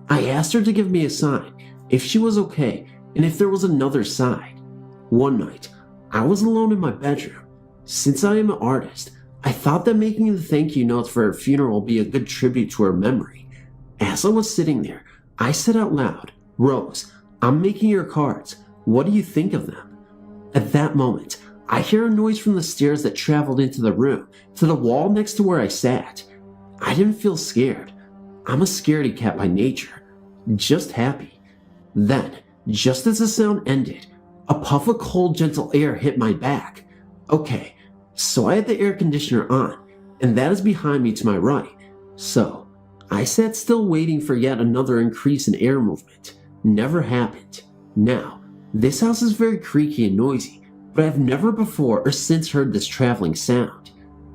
I asked her to give me a sign, if she was okay, and if there was another side. One night, I was alone in my bedroom. Since I am an artist, I thought that making the thank you notes for her funeral would be a good tribute to her memory. As I was sitting there, I said out loud, "Rose, I'm making your cards. What do you think of them?" At that moment, I hear a noise from the stairs that traveled into the room, to the wall next to where I sat. I didn't feel scared. I'm a scaredy cat by nature, just happy. Then, just as the sound ended, a puff of cold, gentle air hit my back. Okay, so I had the air conditioner on, and that is behind me to my right. So, I sat still waiting for yet another increase in air movement. Never happened. Now, this house is very creaky and noisy, but I've never before or since heard this traveling sound.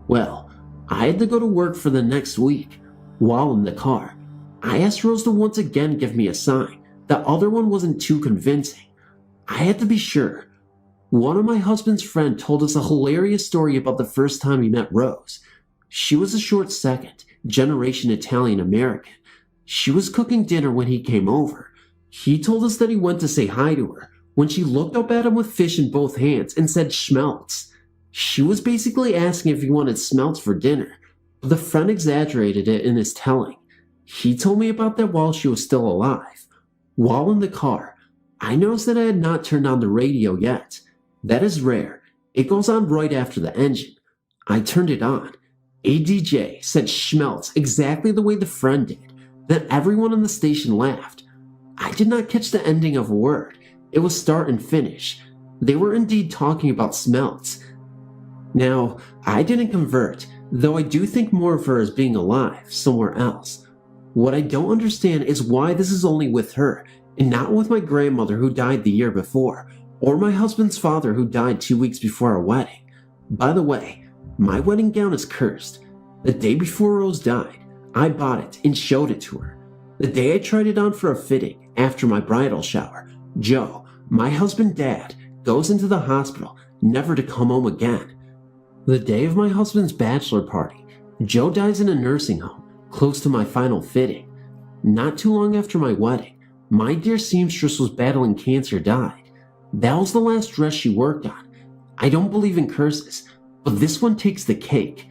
Well, I had to go to work for the next week. While in the car, I asked Rose to once again give me a sign. The other one wasn't too convincing. I had to be sure. One of my husband's friends told us a hilarious story about the first time he met Rose. She was a short second, generation Italian American. She was cooking dinner when he came over. He told us that he went to say hi to her when she looked up at him with fish in both hands and said schmelz. She was basically asking if he wanted smelts for dinner, but the friend exaggerated it in his telling. He told me about that while she was still alive. While in the car, I noticed that I had not turned on the radio yet. That is rare. It goes on right after the engine. I turned it on. A DJ said schmelz exactly the way the friend did. Then everyone on the station laughed. I did not catch the ending of a word. It was start and finish. They were indeed talking about smelts. Now, I didn't convert, though I do think more of her as being alive somewhere else. What I don't understand is why this is only with her, and not with my grandmother who died the year before, or my husband's father who died 2 weeks before our wedding. By the way, my wedding gown is cursed. The day before Rose died, I bought it and showed it to her. The day I tried it on for a fitting, after my bridal shower, Joe, my husband's dad, goes into the hospital, never to come home again. The day of my husband's bachelor party, Joe dies in a nursing home, close to my final fitting. Not too long after my wedding, my dear seamstress was battling cancer died. That was the last dress she worked on. I don't believe in curses, but this one takes the cake.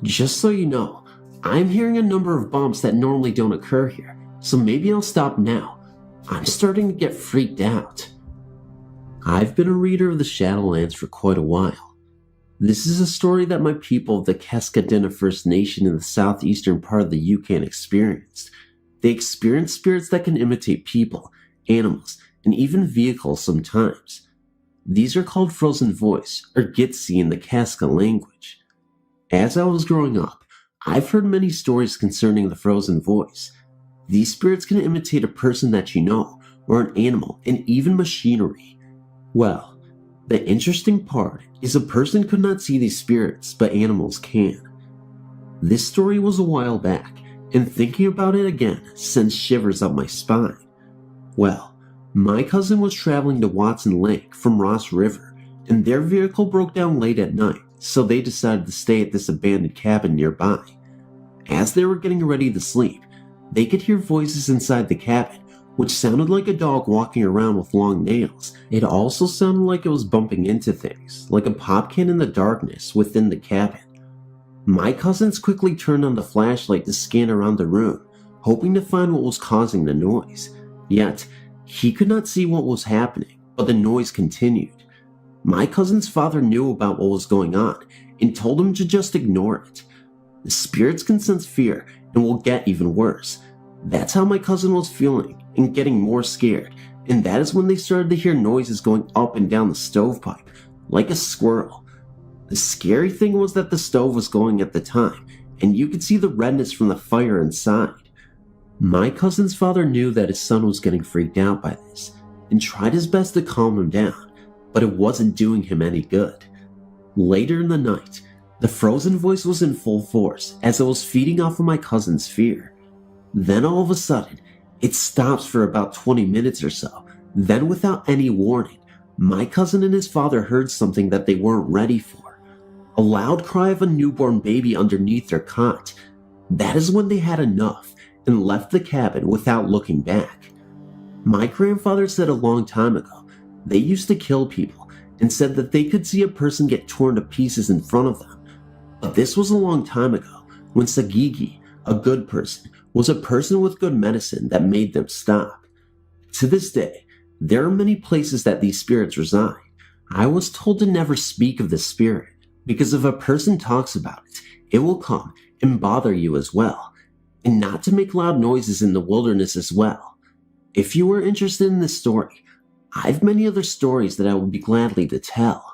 Just so you know, I'm hearing a number of bumps that normally don't occur here, so maybe I'll stop now. I'm starting to get freaked out. I've been a reader of the Shadowlands for quite a while. This is a story that my people of the Cascadena First Nation in the southeastern part of the Yukon experienced. They experience spirits that can imitate people, animals, and even vehicles sometimes. These are called Frozen Voice, or Gitsi in the Casca language. As I was growing up, I've heard many stories concerning the Frozen Voice. These spirits can imitate a person that you know, or an animal, and even machinery. Well, the interesting part is a person could not see these spirits, but animals can. This story was a while back, and thinking about it again sends shivers up my spine. Well, my cousin was traveling to Watson Lake from Ross River, and their vehicle broke down late at night, so they decided to stay at this abandoned cabin nearby. As they were getting ready to sleep, they could hear voices inside the cabin, which sounded like a dog walking around with long nails. It also sounded like it was bumping into things, like a pop can in the darkness within the cabin. My cousins quickly turned on the flashlight to scan around the room, hoping to find what was causing the noise. Yet, he could not see what was happening, but the noise continued. My cousin's father knew about what was going on and told him to just ignore it. The spirits can sense fear and will get even worse. That's how my cousin was feeling and getting more scared, and that is when they started to hear noises going up and down the stovepipe, like a squirrel. The scary thing was that the stove was going at the time, and you could see the redness from the fire inside. My cousin's father knew that his son was getting freaked out by this, and tried his best to calm him down, but it wasn't doing him any good. Later in the night, the Frozen Voice was in full force as it was feeding off of my cousin's fear. Then all of a sudden, it stops for about 20 minutes or so. Then without any warning, my cousin and his father heard something that they weren't ready for. A loud cry of a newborn baby underneath their cot. That is when they had enough and left the cabin without looking back. My grandfather said a long time ago, they used to kill people and said that they could see a person get torn to pieces in front of them. But this was a long time ago, when Sagigi, a good person, was a person with good medicine that made them stop. To this day, there are many places that these spirits reside. I was told to never speak of this spirit, because if a person talks about it, it will come and bother you as well, and not to make loud noises in the wilderness as well. If you are interested in this story, I've many other stories that I would be gladly to tell.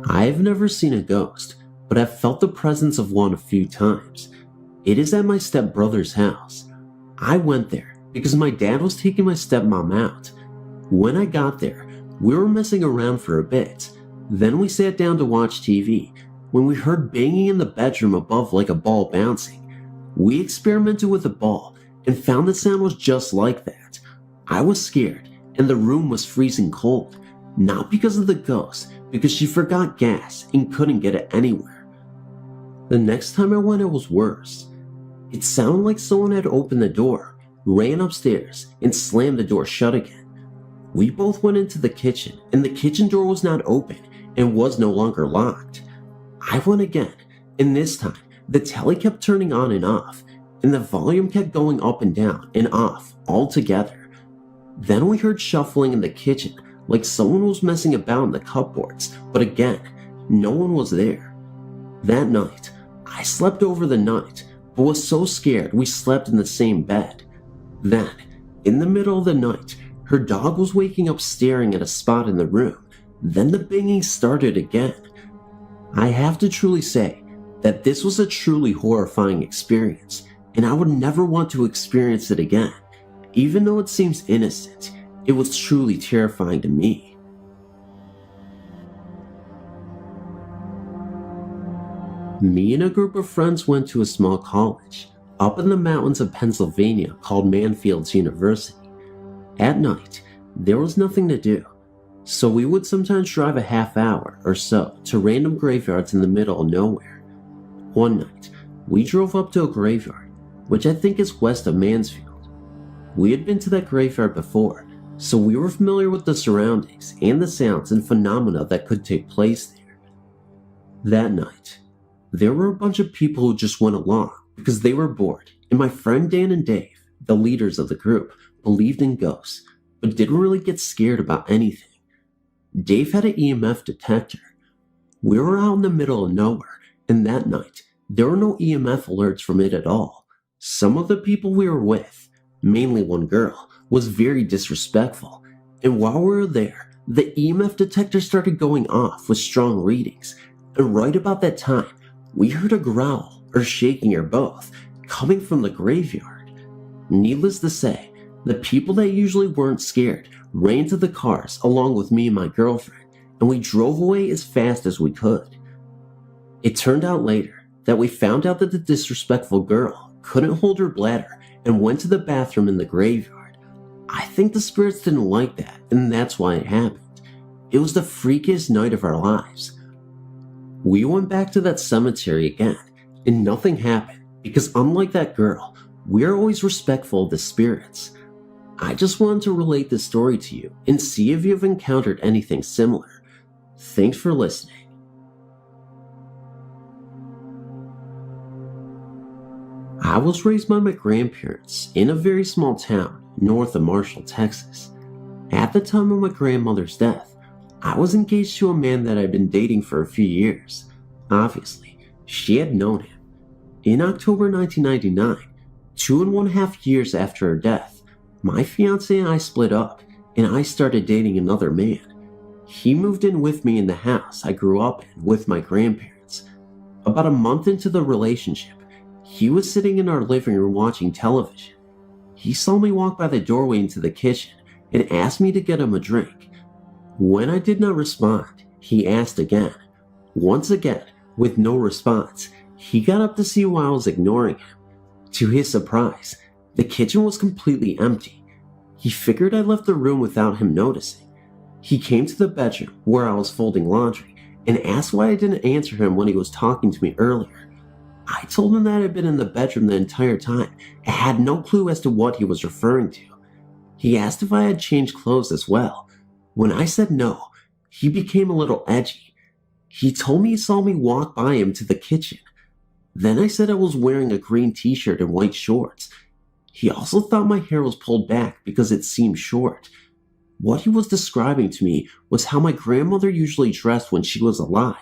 I've never seen a ghost, but I've felt the presence of one a few times. It is at my stepbrother's house. I went there because my dad was taking my stepmom out. When I got there, we were messing around for a bit. Then we sat down to watch TV when we heard banging in the bedroom above like a ball bouncing. We experimented with the ball and found the sound was just like that. I was scared and the room was freezing cold, not because of the ghost, because she forgot gas and couldn't get it anywhere. The next time I went, it was worse. It sounded like someone had opened the door, ran upstairs, and slammed the door shut again. We both went into the kitchen, and the kitchen door was not open and was no longer locked. I went again, and this time, the telly kept turning on and off, and the volume kept going up and down and off all together. Then we heard shuffling in the kitchen, like someone was messing about in the cupboards, but again, no one was there. That night, I slept over the night, but was so scared we slept in the same bed. Then, in the middle of the night, her dog was waking up staring at a spot in the room. Then the banging started again. I have to truly say that this was a truly horrifying experience, and I would never want to experience it again. Even though it seems innocent, it was truly terrifying to me. Me and a group of friends went to a small college up in the mountains of Pennsylvania called Manfields University. At night, there was nothing to do, so we would sometimes drive a half hour or so to random graveyards in the middle of nowhere. One night, we drove up to a graveyard, which I think is west of Mansfield. We had been to that graveyard before, so we were familiar with the surroundings and the sounds and phenomena that could take place there. That night, there were a bunch of people who just went along because they were bored, and my friend Dan and Dave, the leaders of the group, believed in ghosts, but didn't really get scared about anything. Dave had an EMF detector. We were out in the middle of nowhere, and that night, there were no EMF alerts from it at all. Some of the people we were with, mainly one girl, was very disrespectful, and while we were there, the EMF detector started going off with strong readings, and right about that time, we heard a growl, or shaking, or both, coming from the graveyard. Needless to say, the people that usually weren't scared ran to the cars along with me and my girlfriend, and we drove away as fast as we could. It turned out later that we found out that the disrespectful girl couldn't hold her bladder and went to the bathroom in the graveyard. I think the spirits didn't like that, and that's why it happened. It was the freakiest night of our lives. We went back to that cemetery again, and nothing happened because unlike that girl, we are always respectful of the spirits. I just wanted to relate this story to you and see if you've encountered anything similar. Thanks for listening. I was raised by my grandparents in a very small town north of Marshall, Texas. At the time of my grandmother's death, I was engaged to a man that I'd been dating for a few years. Obviously, she had known him. In October 1999, 2.5 years after her death, my fiancé and I split up, and I started dating another man. He moved in with me in the house I grew up in with my grandparents. About a month into the relationship, he was sitting in our living room watching television. He saw me walk by the doorway into the kitchen and asked me to get him a drink. When I did not respond, he asked again. Once again, with no response, he got up to see why I was ignoring him. To his surprise, the kitchen was completely empty. He figured I left the room without him noticing. He came to the bedroom where I was folding laundry and asked why I didn't answer him when he was talking to me earlier. I told him that I had been in the bedroom the entire time and had no clue as to what he was referring to. He asked if I had changed clothes as well. When I said no, he became a little edgy. He told me he saw me walk by him to the kitchen. Then I said I was wearing a green t-shirt and white shorts. He also thought my hair was pulled back because it seemed short. What he was describing to me was how my grandmother usually dressed when she was alive.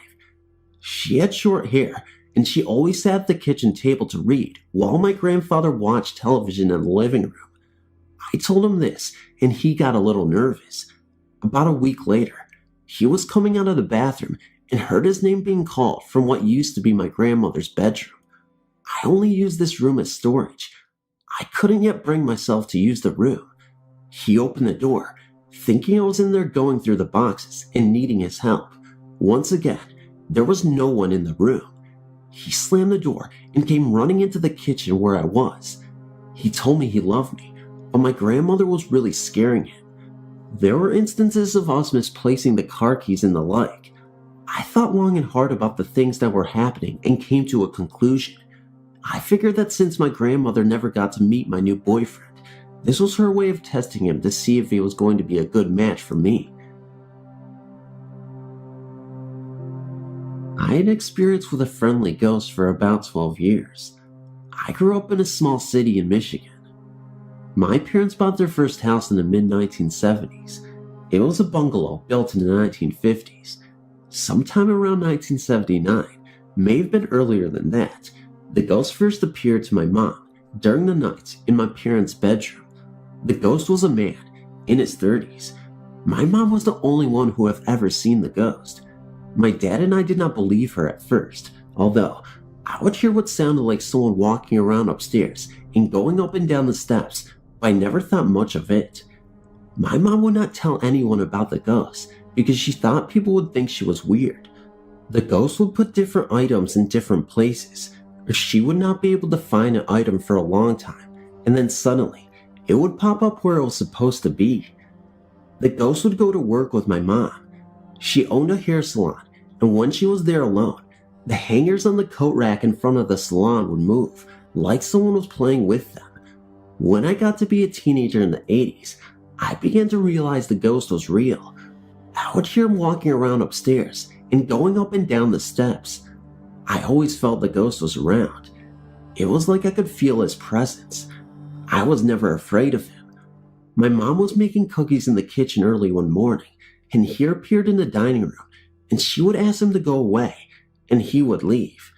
She had short hair, and she always sat at the kitchen table to read while my grandfather watched television in the living room. I told him this, and he got a little nervous. About a week later, he was coming out of the bathroom and heard his name being called from what used to be my grandmother's bedroom. I only used this room as storage. I couldn't yet bring myself to use the room. He opened the door, thinking I was in there going through the boxes and needing his help. Once again, there was no one in the room. He slammed the door and came running into the kitchen where I was. He told me he loved me, but my grandmother was really scaring him. There were instances of us misplacing the car keys and the like. I thought long and hard about the things that were happening and came to a conclusion. I figured that since my grandmother never got to meet my new boyfriend, this was her way of testing him to see if he was going to be a good match for me. I had experience with a friendly ghost for about 12 years. I grew up in a small city in Michigan. My parents bought their first house in the mid-1970s. It was a bungalow built in the 1950s. Sometime around 1979, may have been earlier than that, the ghost first appeared to my mom during the night in my parents' bedroom. The ghost was a man in his 30s. My mom was the only one who had ever seen the ghost. My dad and I did not believe her at first, although I would hear what sounded like someone walking around upstairs and going up and down the steps, but I never thought much of it. My mom would not tell anyone about the ghost because she thought people would think she was weird. The ghost would put different items in different places, or she would not be able to find an item for a long time, and then suddenly, it would pop up where it was supposed to be. The ghost would go to work with my mom. She owned a hair salon, and when she was there alone, the hangers on the coat rack in front of the salon would move, like someone was playing with them. When I got to be a teenager in the 80s, I began to realize the ghost was real. I would hear him walking around upstairs and going up and down the steps. I always felt the ghost was around. It was like I could feel his presence. I was never afraid of him. My mom was making cookies in the kitchen early one morning, and he appeared in the dining room, and she would ask him to go away, and he would leave.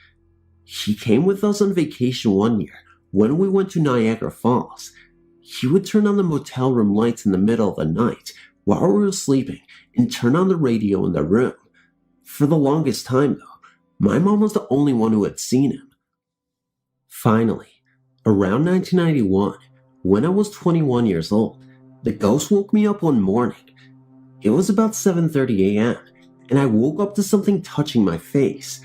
He came with us on vacation one year when we went to Niagara Falls. He would turn on the motel room lights in the middle of the night while we were sleeping and turn on the radio in the room. For the longest time though, my mom was the only one who had seen him. Finally, around 1991, when I was 21 years old, the ghost woke me up one morning. It was about 7:30 a.m., and I woke up to something touching my face.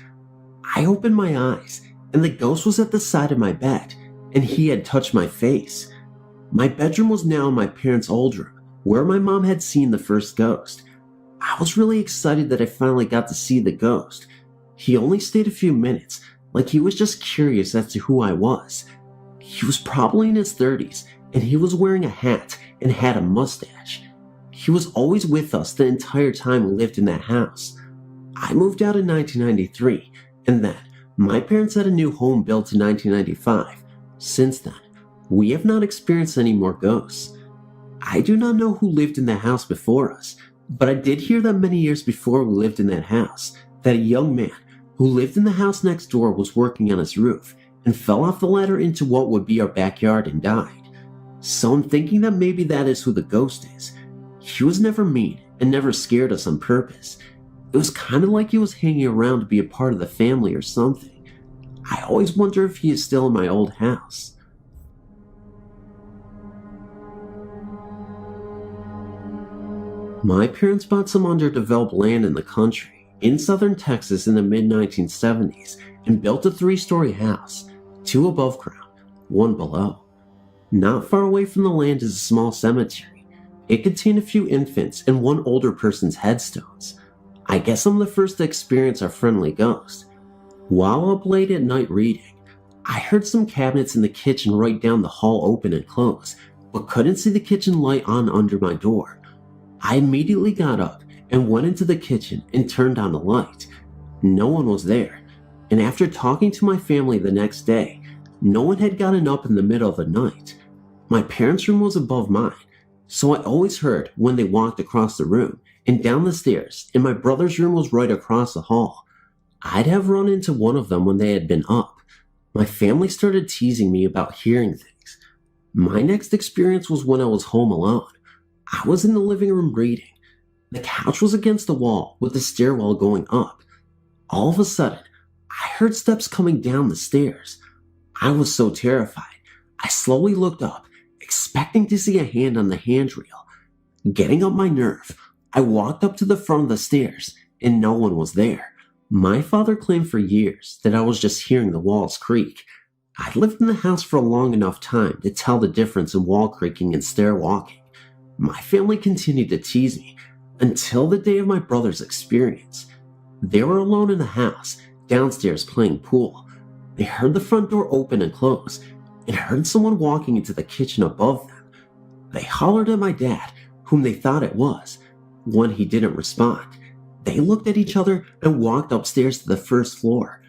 I opened my eyes, and the ghost was at the side of my bed, and he had touched my face. My bedroom was now in my parents' old room, where my mom had seen the first ghost. I was really excited that I finally got to see the ghost. He only stayed a few minutes, like he was just curious as to who I was. He was probably in his 30s, and he was wearing a hat and had a mustache. He was always with us the entire time we lived in that house. I moved out in 1993, and then my parents had a new home built in 1995. Since then, we have not experienced any more ghosts. I do not know who lived in the house before us, but I did hear that many years before we lived in that house, that a young man who lived in the house next door was working on his roof and fell off the ladder into what would be our backyard and died. So I'm thinking that maybe that is who the ghost is. He was never mean and never scared us on purpose. It was kind of like he was hanging around to be a part of the family or something. I always wonder if he is still in my old house. My parents bought some underdeveloped land in the country, in southern Texas in the mid-1970s, and built a 3-story house, 2 above ground, 1 below. Not far away from the land is a small cemetery. It contained a few infants and 1 older person's headstones. I guess I'm the first to experience our friendly ghost. While up late at night reading, I heard some cabinets in the kitchen right down the hall open and close, but couldn't see the kitchen light on under my door. I immediately got up and went into the kitchen and turned on the light. No one was there, and after talking to my family the next day, no one had gotten up in the middle of the night. My parents' room was above mine, so I always heard when they walked across the room and down the stairs, and my brother's room was right across the hall. I'd have run into one of them when they had been up. My family started teasing me about hearing things. My next experience was when I was home alone. I was in the living room reading. The couch was against the wall with the stairwell going up. All of a sudden, I heard steps coming down the stairs. I was so terrified. I slowly looked up, expecting to see a hand on the handrail. Getting up my nerve, I walked up to the front of the stairs and no one was there. My father claimed for years that I was just hearing the walls creak. I'd lived in the house for a long enough time to tell the difference in wall creaking and stair walking. My family continued to tease me until the day of my brother's experience. They were alone in the house, downstairs playing pool. They heard the front door open and close, and heard someone walking into the kitchen above them. They hollered at my dad, whom they thought it was. When he didn't respond, they looked at each other and walked upstairs to the first floor.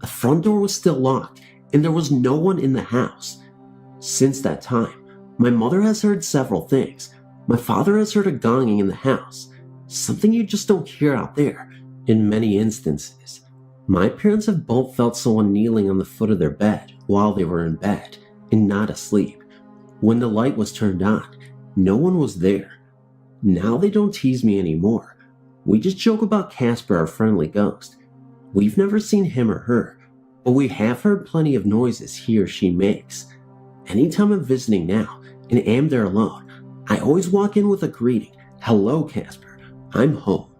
The front door was still locked, and there was no one in the house. Since that time, my mother has heard several things. My father has heard a gonging in the house, something you just don't hear out there in many instances. My parents have both felt someone kneeling on the foot of their bed while they were in bed and not asleep. When the light was turned on, no one was there. Now they don't tease me anymore. We just joke about Casper, our friendly ghost. We've never seen him or her, but we have heard plenty of noises he or she makes. Anytime I'm visiting now and am there alone, I always walk in with a greeting. Hello, Casper. I'm home.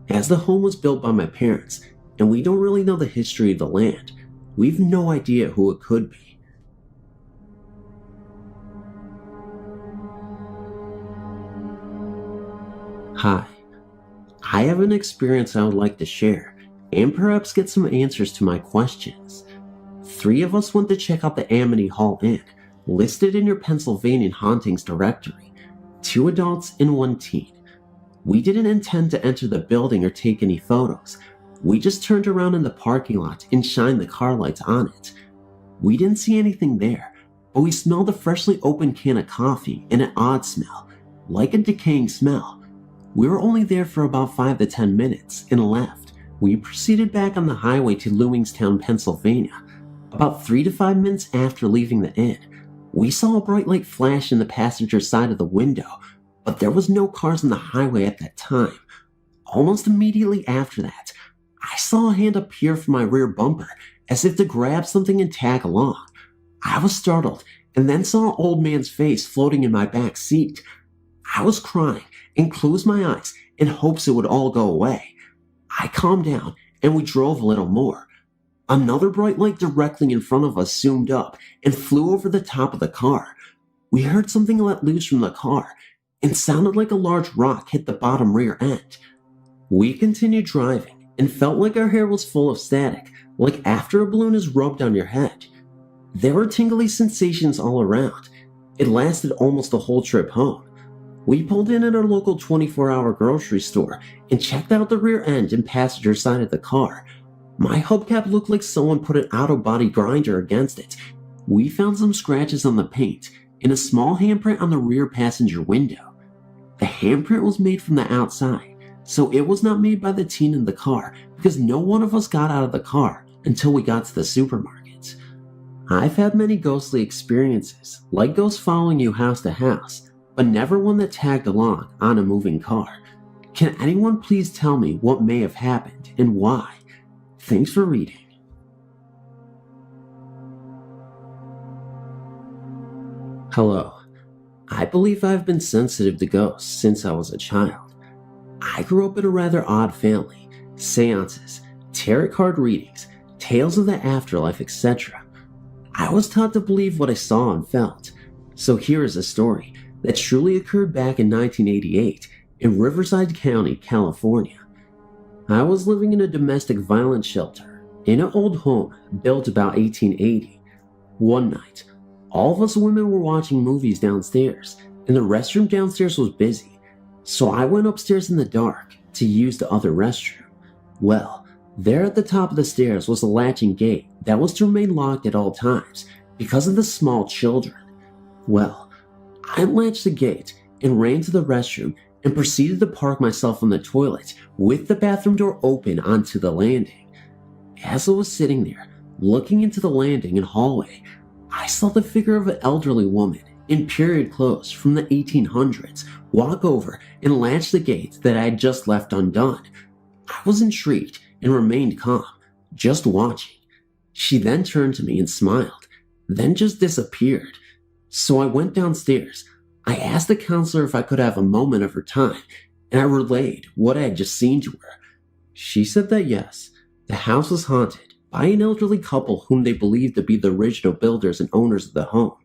As the home was built by my parents, and we don't really know the history of the land, we've no idea who it could be. Hi. I have an experience I would like to share, and perhaps get some answers to my questions. 3 of us went to check out the Amity Hall Inn, listed in your Pennsylvania hauntings directory. 2 adults and 1 teen. We didn't intend to enter the building or take any photos. We just turned around in the parking lot and shined the car lights on it. We didn't see anything there, but we smelled a freshly opened can of coffee and an odd smell, like a decaying smell. We were only there for about 5 to 10 minutes and left. We proceeded back on the highway to Lewingstown, Pennsylvania. About 3 to 5 minutes after leaving the inn, we saw a bright light flash in the passenger side of the window, but there was no cars on the highway at that time. Almost immediately after that, I saw a hand appear from my rear bumper as if to grab something and tag along. I was startled and then saw an old man's face floating in my back seat. I was crying and closed my eyes in hopes it would all go away. I calmed down and we drove a little more. Another bright light directly in front of us zoomed up and flew over the top of the car. We heard something let loose from the car and sounded like a large rock hit the bottom rear end. We continued driving and felt like our hair was full of static, like after a balloon is rubbed on your head. There were tingly sensations all around. It lasted almost the whole trip home. We pulled in at our local 24-hour grocery store and checked out the rear end and passenger side of the car. My hubcap looked like someone put an auto-body grinder against it. We found some scratches on the paint and a small handprint on the rear passenger window. The handprint was made from the outside, so it was not made by the teen in the car because no one of us got out of the car until we got to the supermarket. I've had many ghostly experiences, like ghosts following you house to house, but never one that tagged along on a moving car. Can anyone please tell me what may have happened and why? Thanks for reading. Hello. I believe I've been sensitive to ghosts since I was a child. I grew up in a rather odd family. Seances, tarot card readings, tales of the afterlife, etc. I was taught to believe what I saw and felt. So here is a story that truly occurred back in 1988 in Riverside County, California. I was living in a domestic violence shelter in an old home built about 1880. One night, all of us women were watching movies downstairs, and the restroom downstairs was busy, so I went upstairs in the dark to use the other restroom. Well, there at the top of the stairs was a latching gate that was to remain locked at all times because of the small children. Well, I unlatched the gate and ran to the restroom and proceeded to park myself on the toilet with the bathroom door open onto the landing. As I was sitting there, looking into the landing and hallway, I saw the figure of an elderly woman in period clothes from the 1800s walk over and latch the gate that I had just left undone. I was intrigued and remained calm, just watching. She then turned to me and smiled, then just disappeared. So I went downstairs. I asked the counselor if I could have a moment of her time, and I relayed what I had just seen to her. She said that yes, the house was haunted by an elderly couple whom they believed to be the original builders and owners of the home.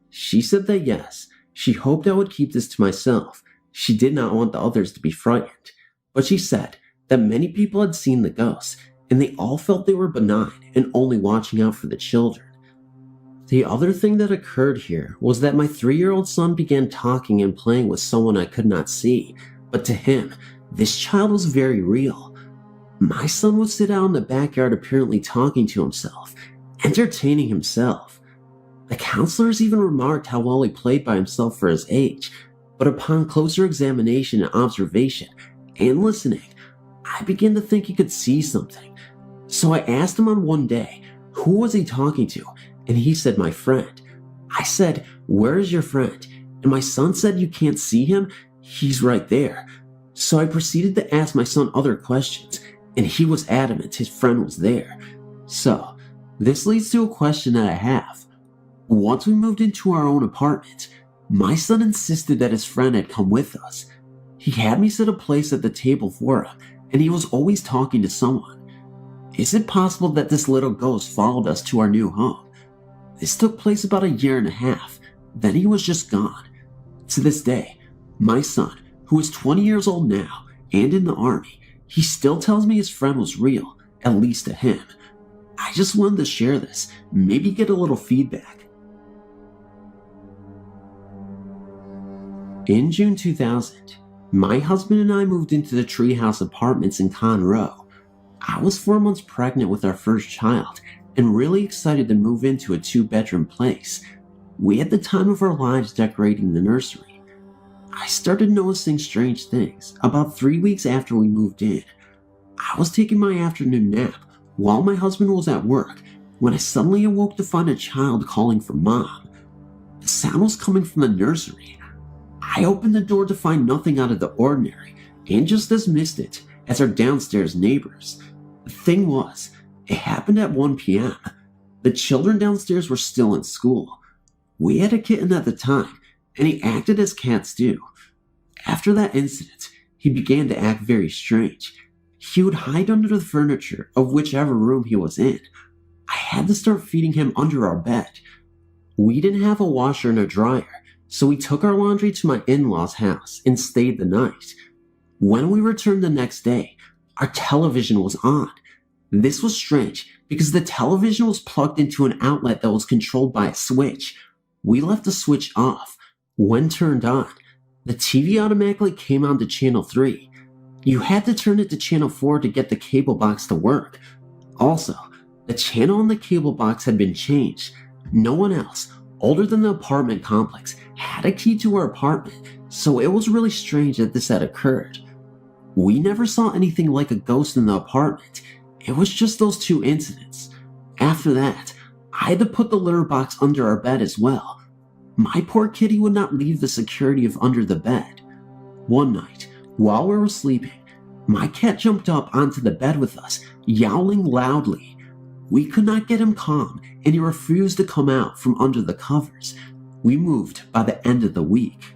She said that yes, she hoped I would keep this to myself. She did not want the others to be frightened, but she said that many people had seen the ghosts and they all felt they were benign and only watching out for the children. The other thing that occurred here was that my 3-year-old son began talking and playing with someone I could not see, but to him, this child was very real. My son would sit out in the backyard apparently talking to himself, entertaining himself. The counselors even remarked how well he played by himself for his age, but upon closer examination and observation and listening, I began to think he could see something. So I asked him on one day, who was he talking to? And he said, my friend. I said, where is your friend? And my son said, you can't see him? He's right there. So I proceeded to ask my son other questions, and he was adamant his friend was there. So, this leads to a question that I have. Once we moved into our own apartment, my son insisted that his friend had come with us. He had me set a place at the table for him, and he was always talking to someone. Is it possible that this little ghost followed us to our new home? This took place about 1.5 years, then he was just gone. To this day, my son, who is 20 years old now and in the army, he still tells me his friend was real, at least to him. I just wanted to share this, maybe get a little feedback. In June 2000, my husband and I moved into the Treehouse Apartments in Conroe. I was 4 months pregnant with our first child and really excited to move into a 2-bedroom place. We had the time of our lives decorating the nursery. I started noticing strange things about 3 weeks after we moved in. I was taking my afternoon nap while my husband was at work when I suddenly awoke to find a child calling for mom. The sound was coming from the nursery. I opened the door to find nothing out of the ordinary and just dismissed it as our downstairs neighbors. The thing was, it happened at 1 p.m. The children downstairs were still in school. We had a kitten at the time, and he acted as cats do. After that incident, he began to act very strange. He would hide under the furniture of whichever room he was in. I had to start feeding him under our bed. We didn't have a washer and a dryer, so we took our laundry to my in-laws' house and stayed the night. When we returned the next day, our television was on. This was strange because the television was plugged into an outlet that was controlled by a switch. We left the switch off. When turned on, the TV automatically came on to channel 3. You had to turn it to channel 4 to get the cable box to work. Also, the channel on the cable box had been changed. No one else, older than the apartment complex, had a key to our apartment, so it was really strange that this had occurred. We never saw anything like a ghost in the apartment. It was just those 2 incidents. After that, I had to put the litter box under our bed as well. My poor kitty would not leave the security of under the bed. One night, while we were sleeping, my cat jumped up onto the bed with us, yowling loudly. We could not get him calm, and he refused to come out from under the covers. We moved by the end of the week.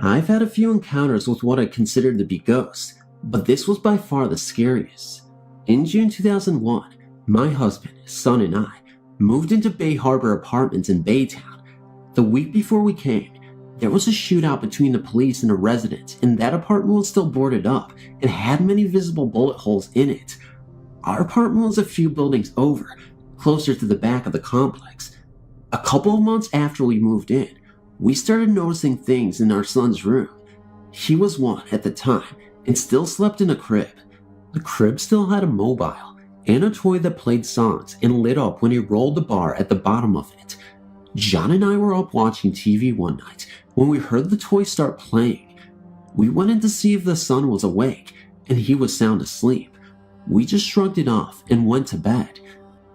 I've had a few encounters with what I considered to be ghosts, but this was by far the scariest. In June 2001, my husband, son, and I moved into Bay Harbor Apartments in Baytown. The week before we came, there was a shootout between the police and a resident, and that apartment was still boarded up and had many visible bullet holes in it. Our apartment was a few buildings over, closer to the back of the complex. A couple of months after we moved in, we started noticing things in our son's room. He was 1 at the time and still slept in a crib. The crib still had a mobile and a toy that played songs and lit up when he rolled the bar at the bottom of it. John and I were up watching TV one night when we heard the toy start playing. We went in to see if the son was awake, and he was sound asleep. We just shrugged it off and went to bed.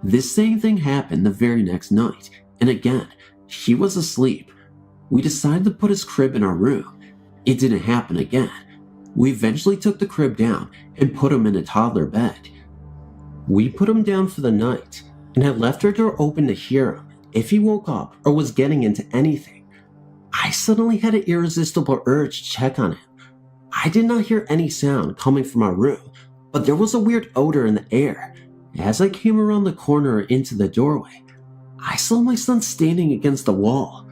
This same thing happened the very next night, and again, he was asleep. We decided to put his crib in our room. It didn't happen again. We eventually took the crib down and put him in a toddler bed. We put him down for the night and had left our door open to hear him if he woke up or was getting into anything. I suddenly had an irresistible urge to check on him. I did not hear any sound coming from our room, but there was a weird odor in the air. As I came around the corner into the doorway, I saw my son standing against the wall.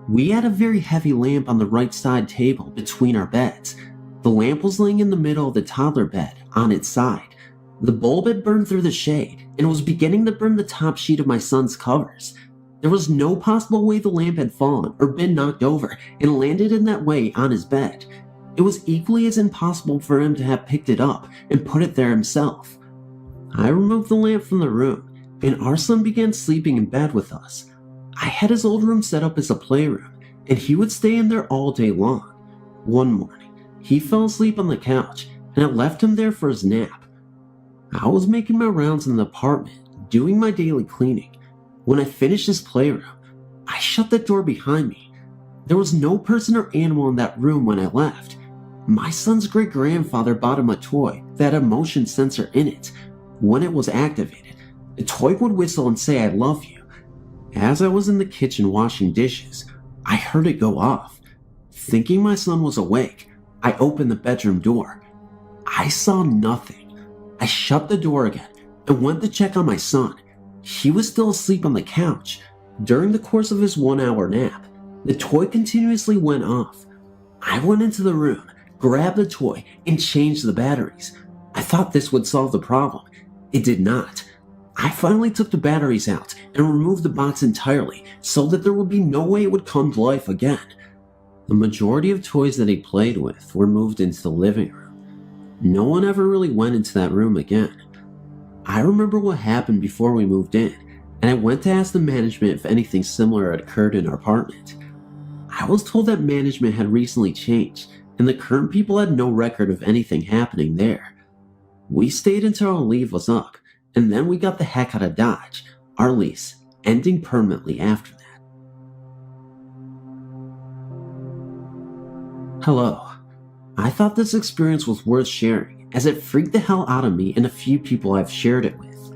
We had a very heavy lamp on the right side table between our beds. The lamp was laying in the middle of the toddler bed on its side. The bulb had burned through the shade and was beginning to burn the top sheet of my son's covers. There was no possible way the lamp had fallen or been knocked over and landed in that way on his bed. It was equally as impossible for him to have picked it up and put it there himself. I removed the lamp from the room, and our son began sleeping in bed with us. I had his old room set up as a playroom, and he would stay in there all day long. One morning, he fell asleep on the couch, and I left him there for his nap. I was making my rounds in the apartment, doing my daily cleaning. When I finished his playroom, I shut the door behind me. There was no person or animal in that room when I left. My son's great-grandfather bought him a toy that had a motion sensor in it. When it was activated, the toy would whistle and say, "I love you." As I was in the kitchen washing dishes, I heard it go off. Thinking my son was awake, I opened the bedroom door. I saw nothing. I shut the door again and went to check on my son. He was still asleep on the couch. During the course of his 1-hour nap, the toy continuously went off. I went into the room, grabbed the toy, and changed the batteries. I thought this would solve the problem. It did not. I finally took the batteries out and removed the box entirely so that there would be no way it would come to life again. The majority of toys that he played with were moved into the living room. No one ever really went into that room again. I remember what happened before we moved in, and I went to ask the management if anything similar had occurred in our apartment. I was told that management had recently changed, and the current people had no record of anything happening there. We stayed until our leave was up, and then we got the heck out of Dodge, our lease ending permanently after that. Hello. I thought this experience was worth sharing, as it freaked the hell out of me and a few people I've shared it with.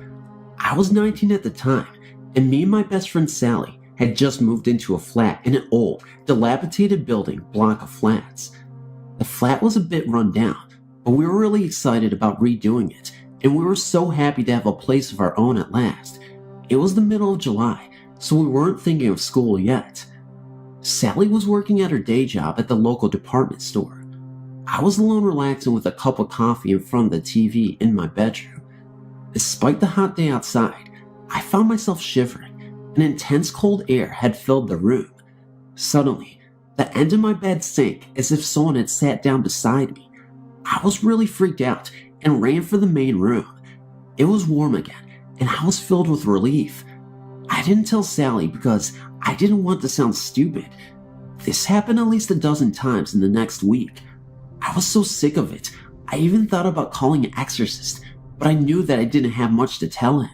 I was 19 at the time, and me and my best friend Sally had just moved into a flat in an old, dilapidated building block of flats. The flat was a bit run down, but we were really excited about redoing it, and we were so happy to have a place of our own at last. It was the middle of July, so we weren't thinking of school yet. Sally was working at her day job at the local department store. I was alone relaxing with a cup of coffee in front of the TV in my bedroom. Despite the hot day outside, I found myself shivering. An intense cold air had filled the room. Suddenly, the end of my bed sank as if someone had sat down beside me. I was really freaked out and ran for the main room. It was warm again, and I was filled with relief. I didn't tell Sally because I didn't want to sound stupid. This happened at least a dozen times in the next week. I was so sick of it, I even thought about calling an exorcist, but I knew that I didn't have much to tell him.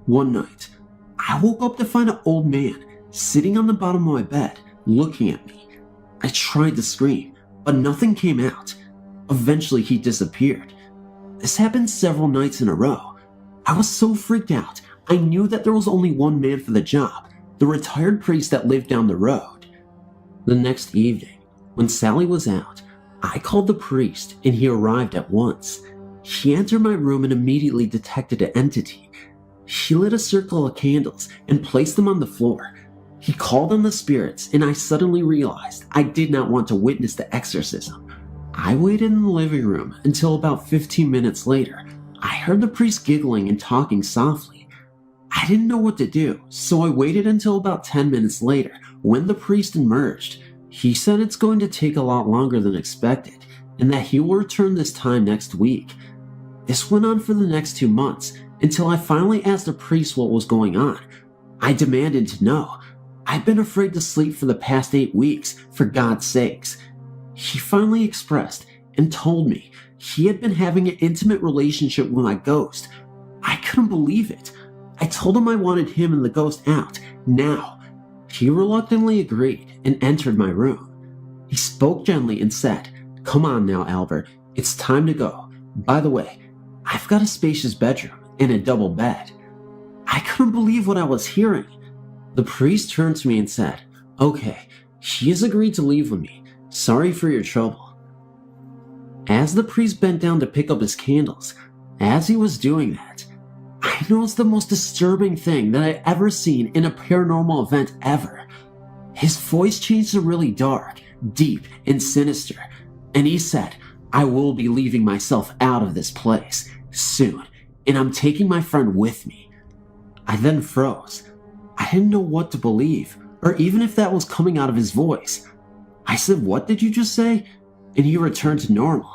One night, I woke up to find an old man sitting on the bottom of my bed, looking at me. I tried to scream, but nothing came out. Eventually, he disappeared. This happened several nights in a row. I was so freaked out, I knew that there was only one man for the job, the retired priest that lived down the road. The next evening, when Sally was out, I called the priest and he arrived at once. He entered my room and immediately detected an entity. He lit a circle of candles and placed them on the floor. He called on the spirits, and I suddenly realized I did not want to witness the exorcism. I waited in the living room until about 15 minutes later. I heard the priest giggling and talking softly. I didn't know what to do, so I waited until about 10 minutes later when the priest emerged. He said it's going to take a lot longer than expected, and that he will return this time next week. This went on for the next 2 months, until I finally asked the priest what was going on. I demanded to know. I've been afraid to sleep for the past 8 weeks, for God's sakes. He finally expressed and told me he had been having an intimate relationship with my ghost. I couldn't believe it. I told him I wanted him and the ghost out, now. He reluctantly agreed and entered my room. He spoke gently and said, "Come on now, Albert, it's time to go. By the way, I've got a spacious bedroom and a double bed." I couldn't believe what I was hearing. The priest turned to me and said, "Okay, he has agreed to leave with me. Sorry for your trouble." As the priest bent down to pick up his candles, as he was doing that, I noticed the most disturbing thing that I ever seen in a paranormal event ever. His voice changed to really dark, deep, and sinister, and he said, "I will be leaving myself out of this place soon, and I'm taking my friend with me." I then froze. I didn't know what to believe, or even if that was coming out of his voice. I said, "What did you just say?" And he returned to normal.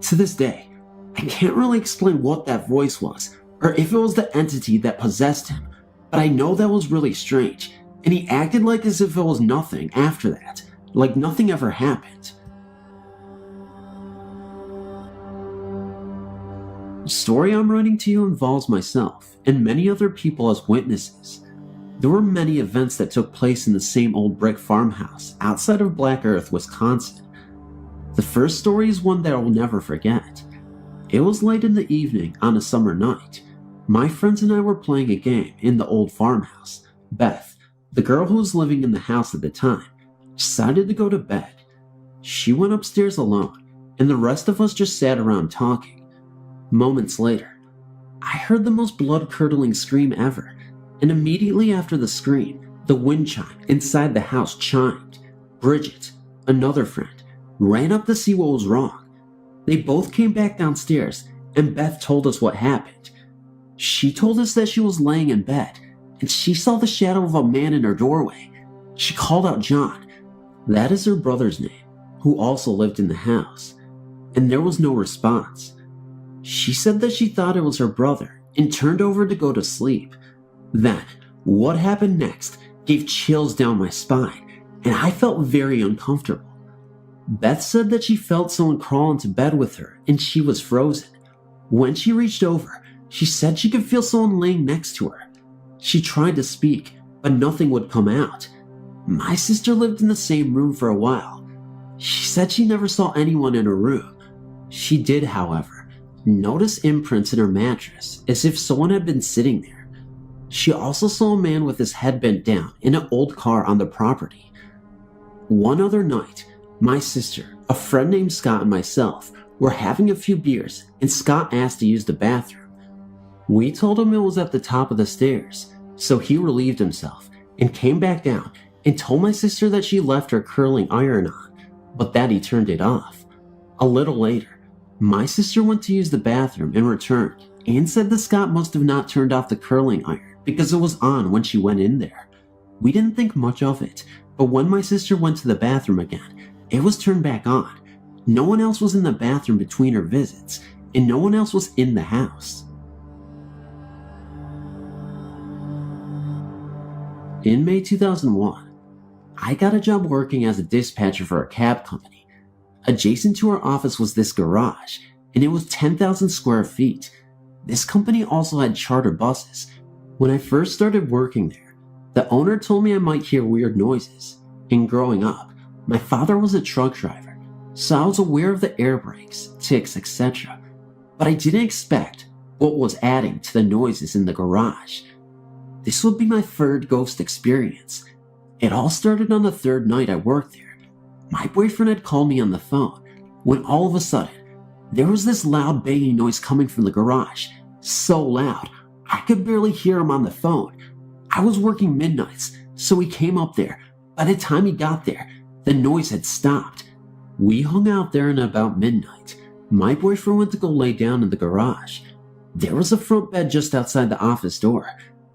To this day, I can't really explain what that voice was, or if it was the entity that possessed him, but I know that was really strange, and he acted like as if it was nothing after that, like nothing ever happened. The story I'm writing to you involves myself and many other people as witnesses. There were many events that took place in the same old brick farmhouse outside of Black Earth, Wisconsin. The first story is one that I will never forget. It was late in the evening on a summer night. My friends and I were playing a game in the old farmhouse. Beth, the girl who was living in the house at the time, decided to go to bed. She went upstairs alone, and the rest of us just sat around talking. Moments later, I heard the most blood-curdling scream ever, and immediately after the scream, the wind chime inside the house chimed. Bridget, another friend, ran up to see what was wrong. They both came back downstairs, and Beth told us what happened. She told us that she was laying in bed, and she saw the shadow of a man in her doorway. She called out John, that is her brother's name, who also lived in the house, and there was no response. She said that she thought it was her brother and turned over to go to sleep. Then, what happened next gave chills down my spine, and I felt very uncomfortable. Beth said that she felt someone crawl into bed with her and she was frozen. When she reached over, she said she could feel someone laying next to her. She tried to speak, but nothing would come out. My sister lived in the same room for a while. She said she never saw anyone in her room. She did, however, notice imprints in her mattress as if someone had been sitting there. She also saw a man with his head bent down in an old car on the property. One other night, my sister, a friend named Scott, and myself were having a few beers, and Scott asked to use the bathroom. We told him it was at the top of the stairs, so he relieved himself and came back down and told my sister that she left her curling iron on, but that he turned it off. A little later, my sister went to use the bathroom and returned and said that Scott must have not turned off the curling iron because it was on when she went in there. We didn't think much of it, but when my sister went to the bathroom again, it was turned back on. No one else was in the bathroom between her visits, and no one else was in the house. In May 2001, I got a job working as a dispatcher for a cab company. Adjacent to our office was this garage, and it was 10,000 square feet. This company also had charter buses. When I first started working there, the owner told me I might hear weird noises. And growing up, my father was a truck driver, so I was aware of the air brakes, ticks, etc. But I didn't expect what was adding to the noises in the garage. This would be my third ghost experience. It all started on the third night I worked there. My boyfriend had called me on the phone when all of a sudden, there was this loud banging noise coming from the garage. So loud, I could barely hear him on the phone. I was working midnights, so he came up there. By the time he got there, the noise had stopped. We hung out there and about midnight, my boyfriend went to go lay down in the garage. There was a front bed just outside the office door.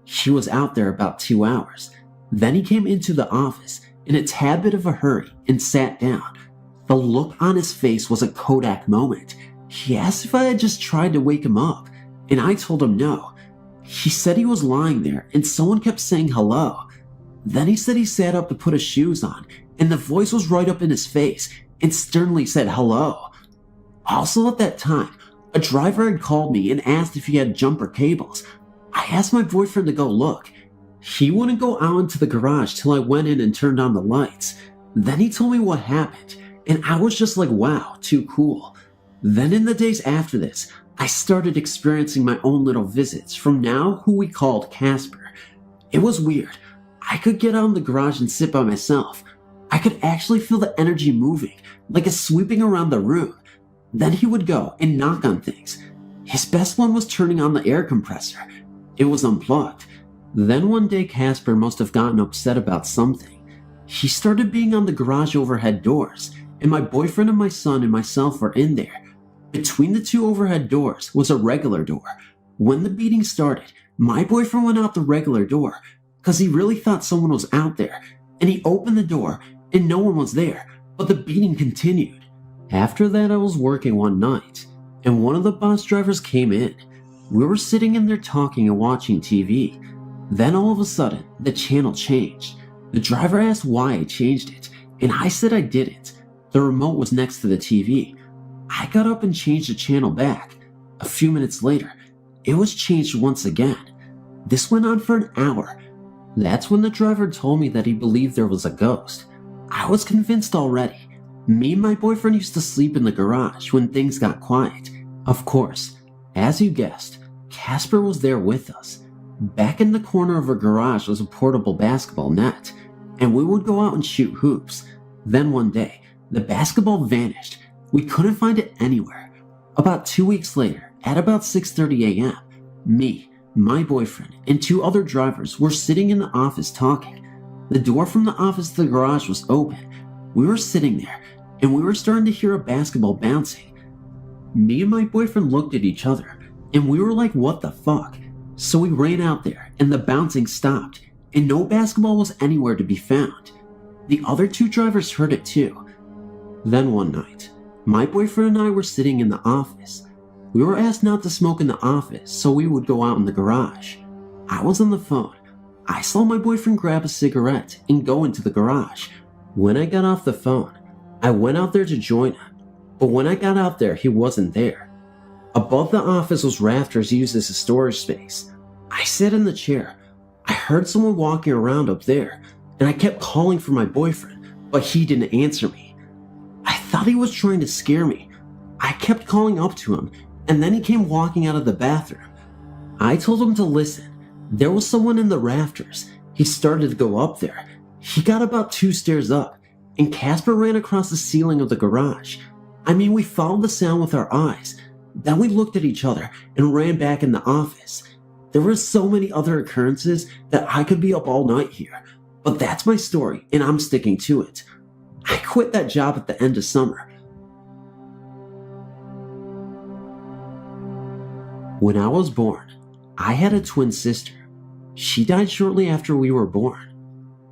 He was out there about 2 hours. Then he came into the office in a tad bit of a hurry and sat down. The look on his face was a Kodak moment. He asked if I had just tried to wake him up, and I told him no. He said he was lying there and someone kept saying hello. Then he said he sat up to put his shoes on, and the voice was right up in his face and sternly said hello. Also at that time, a driver had called me and asked if he had jumper cables. I asked my boyfriend to go look. He wouldn't go out into the garage till I went in and turned on the lights. Then he told me what happened, and I was just like, wow, too cool. Then in the days after this, I started experiencing my own little visits from now who we called Casper. It was weird. I could get out in the garage and sit by myself. I could actually feel the energy moving, like it's sweeping around the room. Then he would go and knock on things. His best one was turning on the air compressor. It was unplugged. Then one day Casper must have gotten upset about something. He started being on the garage overhead doors, and my boyfriend and my son and myself were in there. Between the two overhead doors was a regular door. When the beating started, my boyfriend went out the regular door because he really thought someone was out there, and he opened the door and no one was there, but the beating continued. After that, I was working one night, and one of the bus drivers came in. We were sitting in there talking and watching TV. Then all of a sudden, the channel changed. The driver asked why I changed it, and I said I didn't. The remote was next to the TV. I got up and changed the channel back. A few minutes later, it was changed once again. This went on for an hour. That's when the driver told me that he believed there was a ghost. I was convinced already. Me and my boyfriend used to sleep in the garage when things got quiet. Of course, as you guessed, Casper was there with us. Back in the corner of our garage was a portable basketball net, and we would go out and shoot hoops. Then one day, the basketball vanished. We couldn't find it anywhere. About 2 weeks later, at about 6:30 a.m., me, my boyfriend, and 2 other drivers were sitting in the office talking. The door from the office to the garage was open. We were sitting there, and we were starting to hear a basketball bouncing. Me and my boyfriend looked at each other, and we were like, what the fuck? So we ran out there, and the bouncing stopped, and no basketball was anywhere to be found. The other 2 drivers heard it too. Then one night, my boyfriend and I were sitting in the office. We were asked not to smoke in the office, so we would go out in the garage. I was on the phone. I saw my boyfriend grab a cigarette and go into the garage. When I got off the phone, I went out there to join him, but when I got out there, he wasn't there. Above the office was rafters used as a storage space. I sat in the chair. I heard someone walking around up there, and I kept calling for my boyfriend, but he didn't answer me. I thought he was trying to scare me. I kept calling up to him, and then he came walking out of the bathroom. I told him to listen. There was someone in the rafters. He started to go up there. He got about 2 stairs up, and Casper ran across the ceiling of the garage. I mean, we followed the sound with our eyes. Then we looked at each other and ran back in the office. There were so many other occurrences that I could be up all night here, but that's my story and I'm sticking to it. I quit that job at the end of summer. When I was born, I had a twin sister. She died shortly after we were born.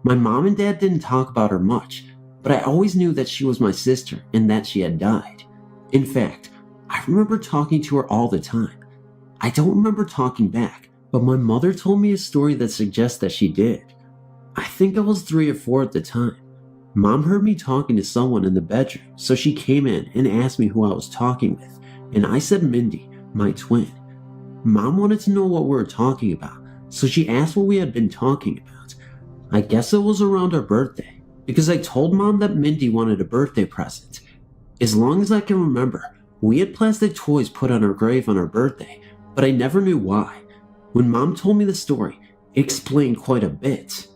My mom and dad didn't talk about her much, but I always knew that she was my sister and that she had died. In fact, I remember talking to her all the time. I don't remember talking back, but my mother told me a story that suggests that she did. I think I was 3 or 4 at the time. Mom heard me talking to someone in the bedroom, so she came in and asked me who I was talking with, and I said Mindy, my twin. Mom wanted to know what we were talking about, so she asked what we had been talking about. I guess it was around our birthday, because I told Mom that Mindy wanted a birthday present. As long as I can remember, we had plastic toys put on our grave on our birthday, but I never knew why. When Mom told me the story, it explained quite a bit.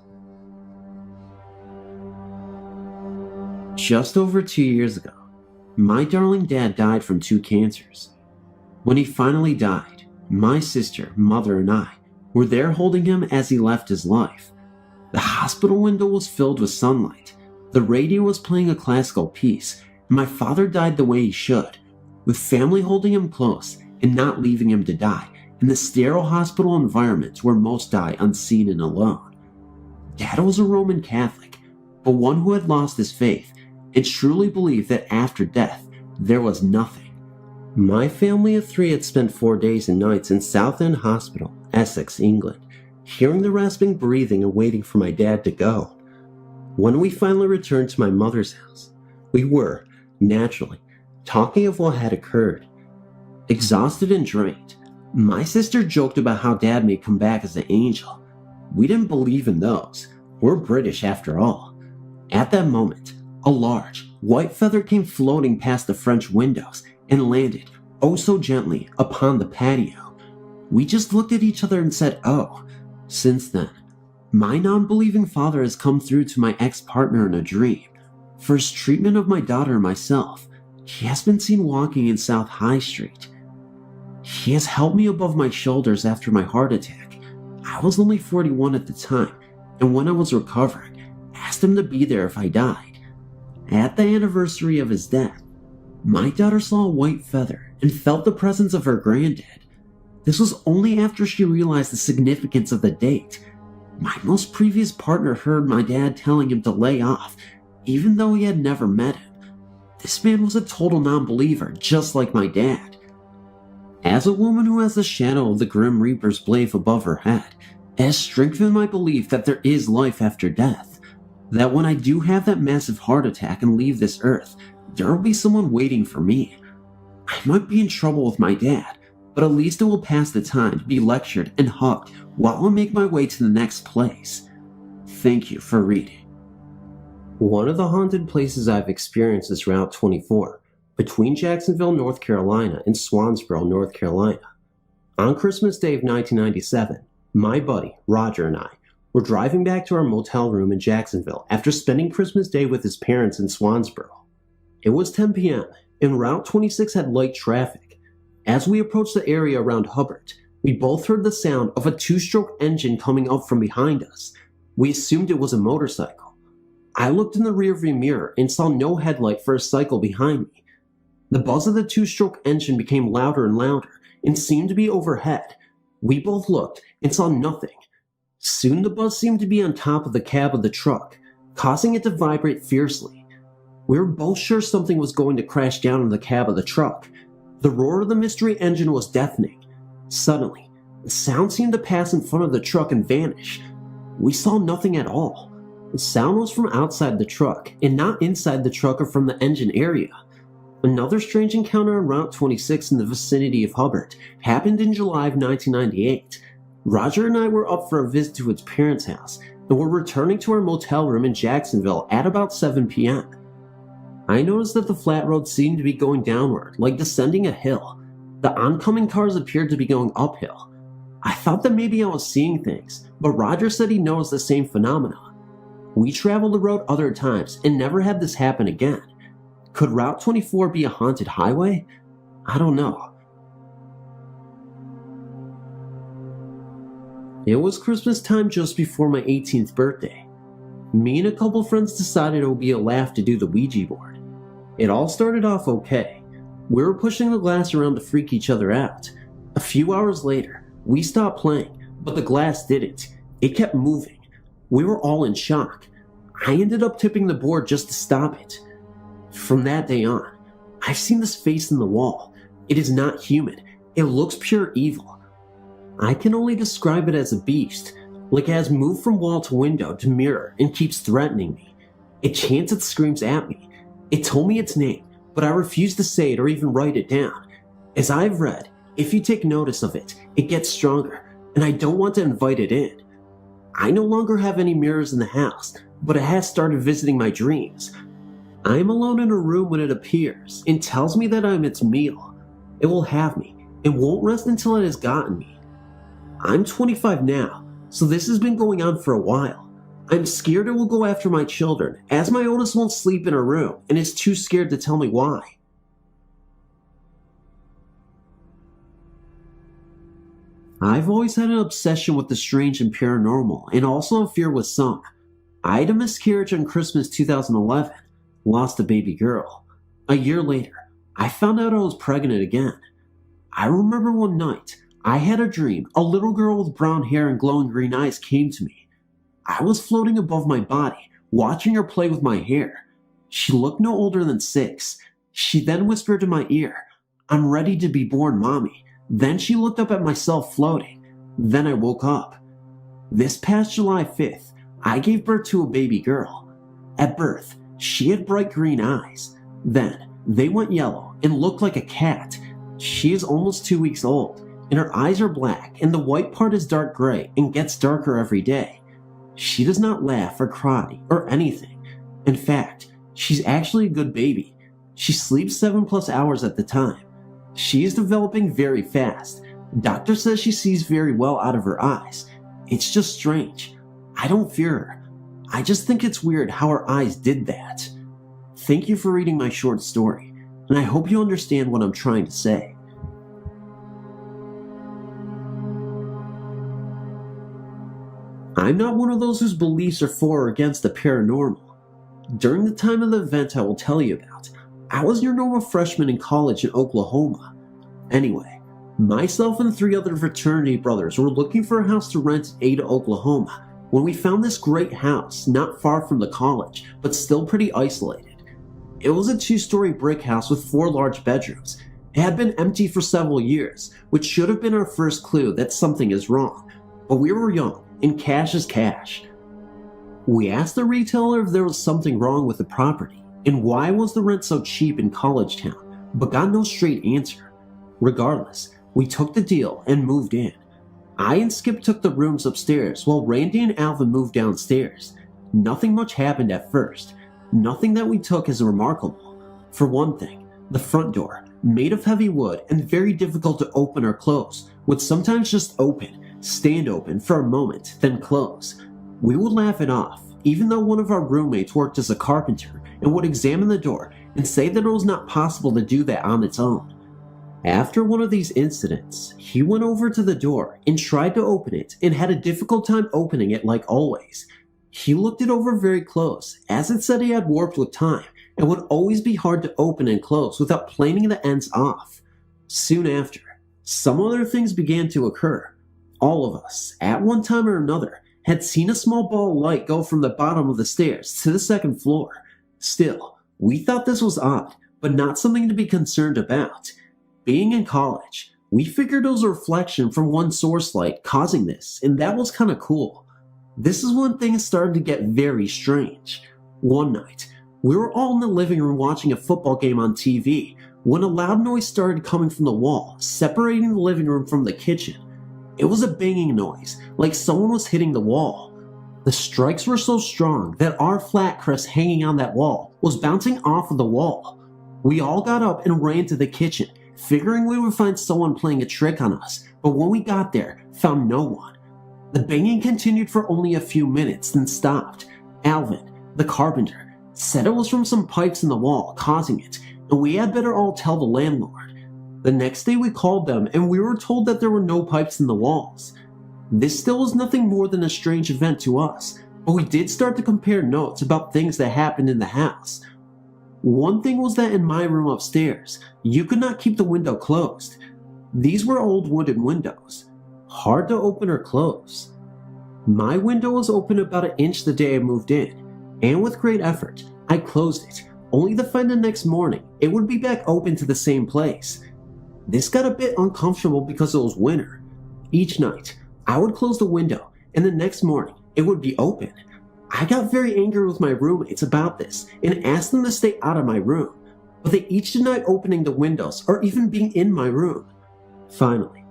Just over 2 years ago, my darling dad died from 2 cancers. When he finally died, my sister, mother, and I were there holding him as he left his life. The hospital window was filled with sunlight. The radio was playing a classical piece, and my father died the way he should, with family holding him close and not leaving him to die in the sterile hospital environments where most die unseen and alone. Dad was a Roman Catholic, but one who had lost his faith and truly believed that after death there was nothing. My family of 3 had spent 4 days and nights in Southend Hospital, Essex, England, hearing the rasping breathing and waiting for my dad to go. When we finally returned to my mother's house, we were, naturally, talking of what had occurred. Exhausted and drained, my sister joked about how Dad may come back as an angel. We didn't believe in those. We're British after all. At that moment, a large, white feather came floating past the French windows and landed, oh so gently, upon the patio. We just looked at each other and said, oh. Since then, my non-believing father has come through to my ex-partner in a dream for his treatment of my daughter and myself. He has been seen walking in South High Street. He has held me above my shoulders after my heart attack. I was only 41 at the time, and when I was recovering, asked him to be there if I died. At the anniversary of his death, my daughter saw a white feather and felt the presence of her granddad. This was only after she realized the significance of the date. My most previous partner heard my dad telling him to lay off, even though he had never met him. This man was a total non-believer, just like my dad. As a woman who has the shadow of the Grim Reaper's blade above her head, it has strengthened my belief that there is life after death. That when I do have that massive heart attack and leave this earth, there will be someone waiting for me. I might be in trouble with my dad, but at least it will pass the time to be lectured and hugged while I make my way to the next place. Thank you for reading. One of the haunted places I've experienced is Route 24, between Jacksonville, North Carolina and Swansboro, North Carolina. On Christmas Day of 1997, my buddy, Roger, and I were driving back to our motel room in Jacksonville after spending Christmas Day with his parents in Swansboro. It was 10 p.m., and Route 26 had light traffic. As we approached the area around Hubbard, we both heard the sound of a two-stroke engine coming up from behind us. We assumed it was a motorcycle. I looked in the rearview mirror and saw no headlight for a cycle behind me. The buzz of the two-stroke engine became louder and louder and seemed to be overhead. We both looked and saw nothing. Soon the buzz seemed to be on top of the cab of the truck, causing it to vibrate fiercely. We were both sure something was going to crash down in the cab of the truck. The roar of the mystery engine was deafening. Suddenly, the sound seemed to pass in front of the truck and vanish. We saw nothing at all. The sound was from outside the truck and not inside the truck or from the engine area. Another strange encounter on Route 26 in the vicinity of Hubbard happened in July of 1998. Roger and I were up for a visit to his parents' house and were returning to our motel room in Jacksonville at about 7 p.m. I noticed that the flat road seemed to be going downward, like descending a hill. The oncoming cars appeared to be going uphill. I thought that maybe I was seeing things, but Roger said he noticed the same phenomenon. We traveled the road other times and never had this happen again. Could Route 24 be a haunted highway? I don't know. It was Christmas time just before my 18th birthday. Me and a couple friends decided it would be a laugh to do the Ouija board. It all started off okay. We were pushing the glass around to freak each other out. A few hours later, we stopped playing, but the glass didn't. It kept moving. We were all in shock. I ended up tipping the board just to stop it. From that day on, I've seen this face in the wall. It is not human. It looks pure evil. I can only describe it as a beast, like it has moved from wall to window to mirror and keeps threatening me. It chants and screams at me. It told me its name, but I refuse to say it or even write it down. As I've read, if you take notice of it, it gets stronger, and I don't want to invite it in. I no longer have any mirrors in the house, but it has started visiting my dreams. I am alone in a room when it appears and tells me that I am its meal. It will have me and won't rest until it has gotten me. I'm 25 now, so this has been going on for a while. I'm scared it will go after my children, as my oldest won't sleep in her room and is too scared to tell me why. I've always had an obsession with the strange and paranormal, and also a fear with some. I had a miscarriage on Christmas 2011, lost a baby girl. A year later, I found out I was pregnant again. I remember one night, I had a dream. A little girl with brown hair and glowing green eyes came to me. I was floating above my body, watching her play with my hair. She looked no older than 6. She then whispered in my ear, "I'm ready to be born, Mommy." Then she looked up at myself floating. Then I woke up. This past July 5th, I gave birth to a baby girl. At birth, she had bright green eyes. Then, they went yellow and looked like a cat. She is almost 2 weeks old, and her eyes are black, and the white part is dark gray and gets darker every day. She does not laugh or cry or anything. In fact, she's actually a good baby. She sleeps 7+ hours at the time. She is developing very fast. Doctor says she sees very well out of her eyes. It's just strange. I don't fear her. I just think it's weird how her eyes did that. Thank you for reading my short story. and I hope you understand what I'm trying to say. I'm not one of those whose beliefs are for or against the paranormal. During the time of the event I will tell you about, I was your normal freshman in college in Oklahoma. Anyway, myself and 3 other fraternity brothers were looking for a house to rent in Ada, Oklahoma, when we found this great house not far from the college, but still pretty isolated. It was a 2-story brick house with 4 large bedrooms. It had been empty for several years, which should have been our first clue that something is wrong. But we were young, and cash is cash. We asked the retailer if there was something wrong with the property, and why was the rent so cheap in College Town, but got no straight answer. Regardless, we took the deal and moved in. I and Skip took the rooms upstairs while Randy and Alvin moved downstairs. Nothing much happened at first. Nothing that we took as remarkable. For one thing, the front door, made of heavy wood and very difficult to open or close, would sometimes just stand open for a moment, then close. We would laugh it off, even though one of our roommates worked as a carpenter and would examine the door and say that it was not possible to do that on its own. After one of these incidents, he went over to the door and tried to open it and had a difficult time opening it like always. He looked it over very close, as it said he had warped with time and would always be hard to open and close without planing the ends off. Soon after, some other things began to occur. All of us, at one time or another, had seen a small ball of light go from the bottom of the stairs to the second floor. Still, we thought this was odd, but not something to be concerned about. Being in college, we figured it was a reflection from one source light causing this, and that was kinda cool. This is when things started to get very strange. One night, we were all in the living room watching a football game on TV when a loud noise started coming from the wall, separating the living room from the kitchen. It was a banging noise, like someone was hitting the wall. The strikes were so strong that our flat crest hanging on that wall was bouncing off of the wall. We all got up and ran to the kitchen, figuring we would find someone playing a trick on us, but when we got there, found no one. The banging continued for only a few minutes, then stopped. Alvin, the carpenter, said it was from some pipes in the wall causing it, and we had better all tell the landlord. The next day we called them and we were told that there were no pipes in the walls. This still was nothing more than a strange event to us, but we did start to compare notes about things that happened in the house. One thing was that in my room upstairs, you could not keep the window closed. These were old wooden windows, hard to open or close. My window was open about 1 inch the day I moved in, and with great effort, I closed it, only to find the next morning it would be back open to the same place. This got a bit uncomfortable because it was winter. Each night, I would close the window, and the next morning, it would be open. I got very angry with my roommates about this and asked them to stay out of my room, but they each denied opening the windows or even being in my room. Finally,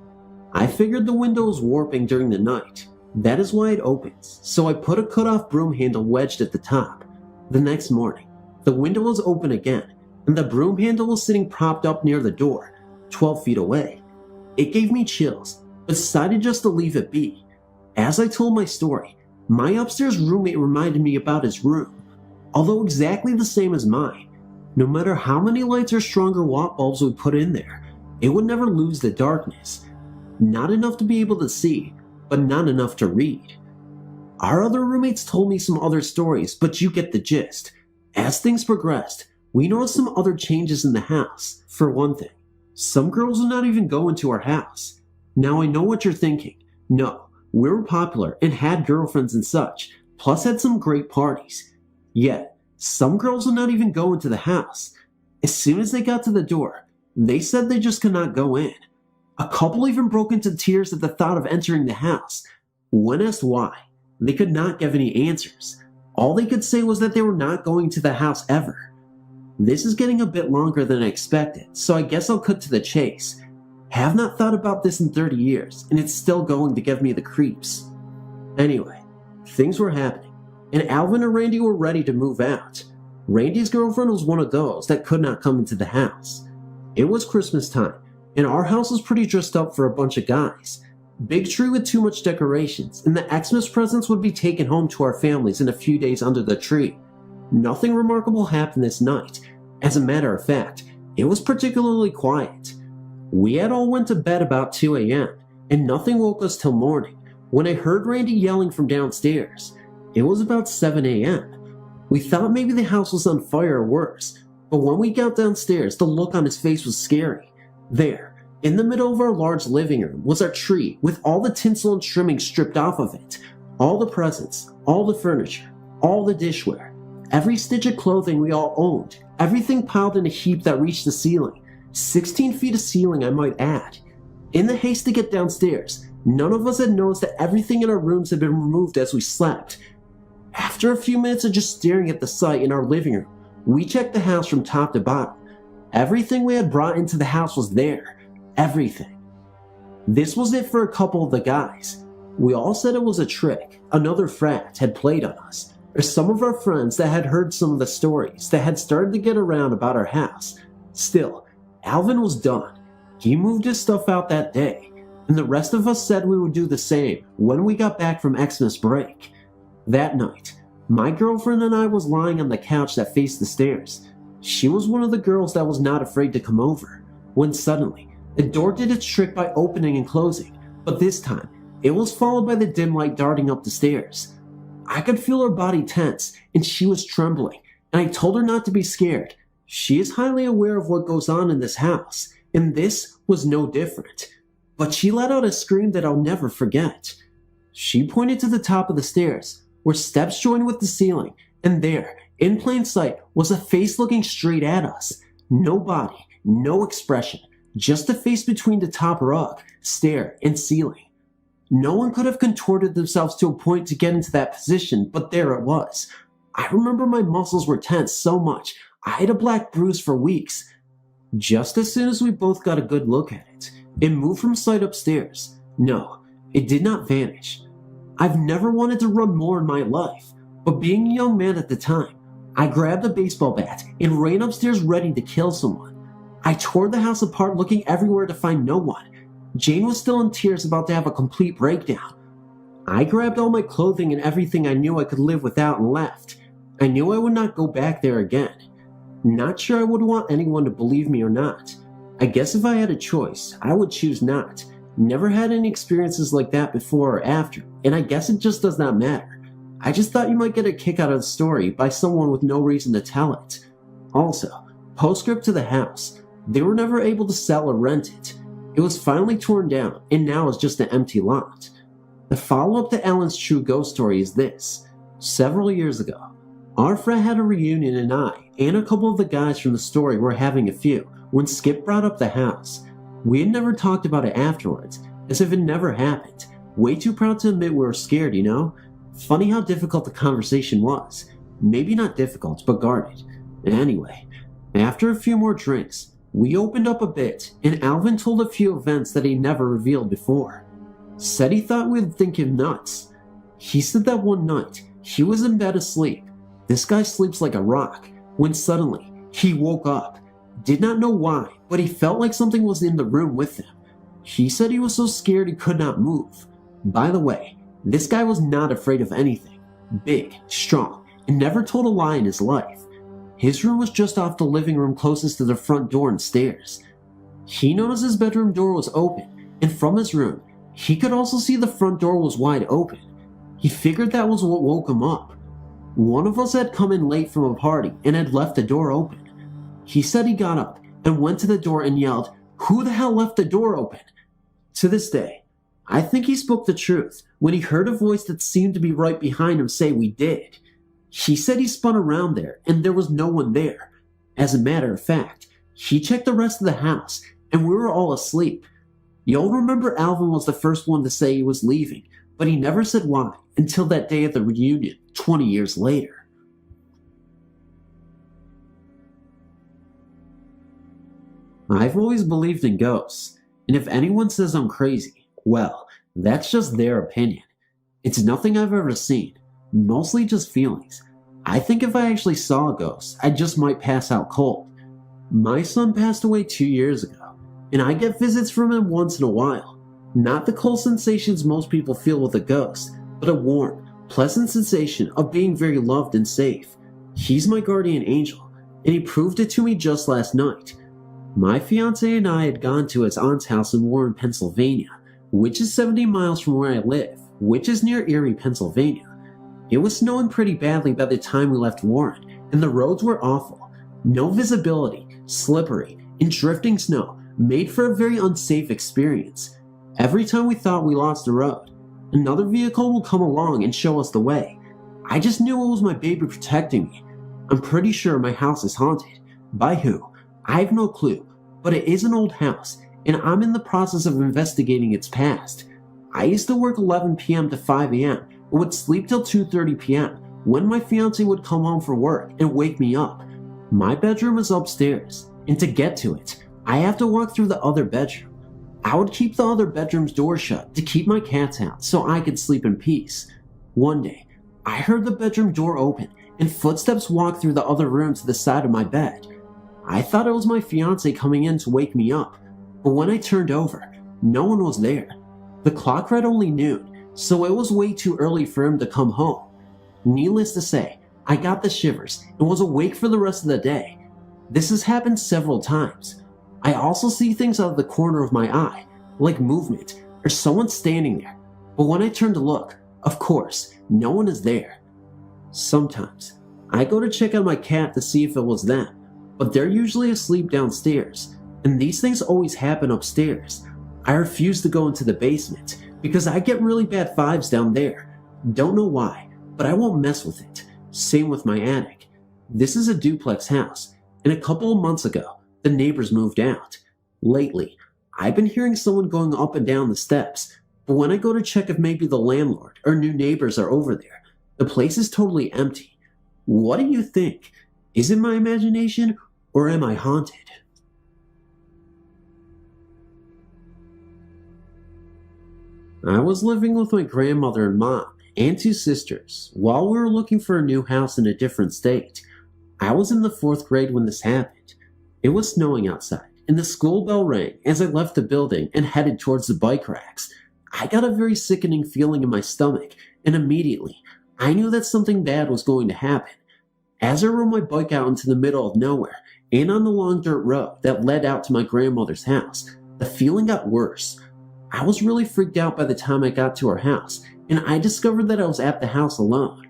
I figured the window was warping during the night. That is why it opens, so I put a cut-off broom handle wedged at the top. The next morning, the window was open again, and the broom handle was sitting propped up near the door, 12 feet away. It gave me chills, but decided just to leave it be. As I told my story, my upstairs roommate reminded me about his room. Although exactly the same as mine, no matter how many lights or stronger watt bulbs we put in there, it would never lose the darkness. Not enough to be able to see, but not enough to read. Our other roommates told me some other stories, but you get the gist. As things progressed, we noticed some other changes in the house. For one thing, some girls would not even go into our house. Now I know what you're thinking. No, we were popular and had girlfriends and such, plus had some great parties. Yet, some girls would not even go into the house. As soon as they got to the door, they said they just could not go in. A couple even broke into tears at the thought of entering the house. When asked why, they could not give any answers. All they could say was that they were not going to the house ever. This is getting a bit longer than I expected, so I guess I'll cut to the chase. Have not thought about this in 30 years, and it's still going to give me the creeps. Anyway, things were happening, and Alvin and Randy were ready to move out. Randy's girlfriend was one of those that could not come into the house. It was Christmas time, and our house was pretty dressed up for a bunch of guys. Big tree with too much decorations, and the Xmas presents would be taken home to our families in a few days under the tree. Nothing remarkable happened this night. As a matter of fact, It was particularly quiet. We had all went to bed about 2 a.m., and nothing woke us till morning, when I heard Randy yelling from downstairs. It was about 7 a.m. We thought maybe the house was on fire or worse, but when we got downstairs, the look on his face was scary. There, in the middle of our large living room, was our tree with all the tinsel and trimming stripped off of it, all the presents, all the furniture, all the dishware, every stitch of clothing we all owned, everything piled in a heap that reached the ceiling, 16 feet of ceiling I might add. In the haste to get downstairs, none of us had noticed that everything in our rooms had been removed as we slept. After a few minutes of just staring at the sight in our living room, we checked the house from top to bottom. Everything we had brought into the house was there. Everything. This was it for a couple of the guys. We all said it was a trick another frat had played on us, or some of our friends that had heard some of the stories that had started to get around about our house. Still, Alvin was done. He moved his stuff out that day, and the rest of us said we would do the same when we got back from Xmas break. That night, my girlfriend and I was lying on the couch that faced the stairs. She was one of the girls that was not afraid to come over, when suddenly, the door did its trick by opening and closing, but this time, it was followed by the dim light darting up the stairs. I could feel her body tense, and she was trembling, and I told her not to be scared. She is highly aware of what goes on in this house, and this was no different. But she let out a scream that I'll never forget. She pointed to the top of the stairs, where steps joined with the ceiling, and there, in plain sight, was a face looking straight at us. No body, no expression, just a face between the top rug, stair, and ceiling. No one could have contorted themselves to a point to get into that position, but there it was. I remember my muscles were tense so much, I had a black bruise for weeks. Just as soon as we both got a good look at it, it moved from sight upstairs. No, it did not vanish. I've never wanted to run more in my life, but being a young man at the time, I grabbed a baseball bat and ran upstairs ready to kill someone. I tore the house apart looking everywhere to find no one. Jane was still in tears, about to have a complete breakdown. I grabbed all my clothing and everything I knew I could live without and left. I knew I would not go back there again. Not sure I would want anyone to believe me or not. I guess if I had a choice, I would choose not. Never had any experiences like that before or after, and I guess it just does not matter. I just thought you might get a kick out of the story by someone with no reason to tell it. Also, postscript to the house, they were never able to sell or rent it. It was finally torn down, and now is just an empty lot. The follow-up to Ellen's true ghost story is this. Several years ago, our frat had a reunion, and I and a couple of the guys from the story were having a few when Skip brought up the house. We had never talked about it afterwards, as if it never happened. Way too proud to admit we were scared, you know? Funny how difficult the conversation was. Maybe not difficult, but guarded. Anyway, after a few more drinks, we opened up a bit, and Alvin told a few events that he never revealed before. Said he thought we'd think him nuts. He said that one night, he was in bed asleep. This guy sleeps like a rock, when suddenly, he woke up. Did not know why, but he felt like something was in the room with him. He said he was so scared he could not move. By the way, this guy was not afraid of anything. Big, strong, and never told a lie in his life. His room was just off the living room closest to the front door and stairs. He noticed his bedroom door was open, and from his room, he could also see the front door was wide open. He figured that was what woke him up. One of us had come in late from a party and had left the door open. He said he got up and went to the door and yelled, "Who the hell left the door open?" To this day, I think he spoke the truth when he heard a voice that seemed to be right behind him say we did. He said he spun around there and there was no one there. As a matter of fact, he checked the rest of the house and we were all asleep. You'll remember Alvin was the first one to say he was leaving, but he never said why until that day at the reunion 20 years later. I've always believed in ghosts, and if anyone says I'm crazy, well, that's just their opinion. It's nothing I've ever seen, mostly just feelings. I think if I actually saw a ghost, I just might pass out cold. My son passed away 2 years ago, and I get visits from him once in a while. Not the cold sensations most people feel with a ghost, but a warm, pleasant sensation of being very loved and safe. He's my guardian angel, and he proved it to me just last night. My fiance and I had gone to his aunt's house in Warren, Pennsylvania, which is 70 miles from where I live, which is near Erie, Pennsylvania. It was snowing pretty badly by the time we left Warren, and the roads were awful. No visibility, slippery, and drifting snow made for a very unsafe experience. Every time we thought we lost the road, another vehicle would come along and show us the way. I just knew it was my baby protecting me. I'm pretty sure my house is haunted. By who? I have no clue, but it is an old house, and I'm in the process of investigating its past. I used to work 11 p.m. to 5 a.m. and would sleep till 2:30 p.m. when my fiance would come home from work and wake me up. My bedroom is upstairs, and to get to it, I have to walk through the other bedroom. I would keep the other bedroom's door shut to keep my cats out so I could sleep in peace. One day, I heard the bedroom door open and footsteps walk through the other room to the side of my bed. I thought it was my fiance coming in to wake me up, but when I turned over, no one was there. The clock read only noon, so it was way too early for him to come home. Needless to say, I got the shivers and was awake for the rest of the day. This has happened several times. I also see things out of the corner of my eye, like movement or someone standing there, but when I turn to look, of course, no one is there. Sometimes, I go to check on my cat to see if it was them, but they're usually asleep downstairs, and these things always happen upstairs. I refuse to go into the basement because I get really bad vibes down there. Don't know why, but I won't mess with it. Same with my attic. This is a duplex house, and a couple of months ago, the neighbors moved out. Lately, I've been hearing someone going up and down the steps, but when I go to check if maybe the landlord or new neighbors are over there, the place is totally empty. What do you think? Is it my imagination, or am I haunted? I was living with my grandmother and mom and two sisters while we were looking for a new house in a different state. I was in the 4th grade when this happened. It was snowing outside, and the school bell rang as I left the building and headed towards the bike racks. I got a very sickening feeling in my stomach, and immediately, I knew that something bad was going to happen. As I rode my bike out into the middle of nowhere and on the long dirt road that led out to my grandmother's house, the feeling got worse. I was really freaked out by the time I got to her house, and I discovered that I was at the house alone.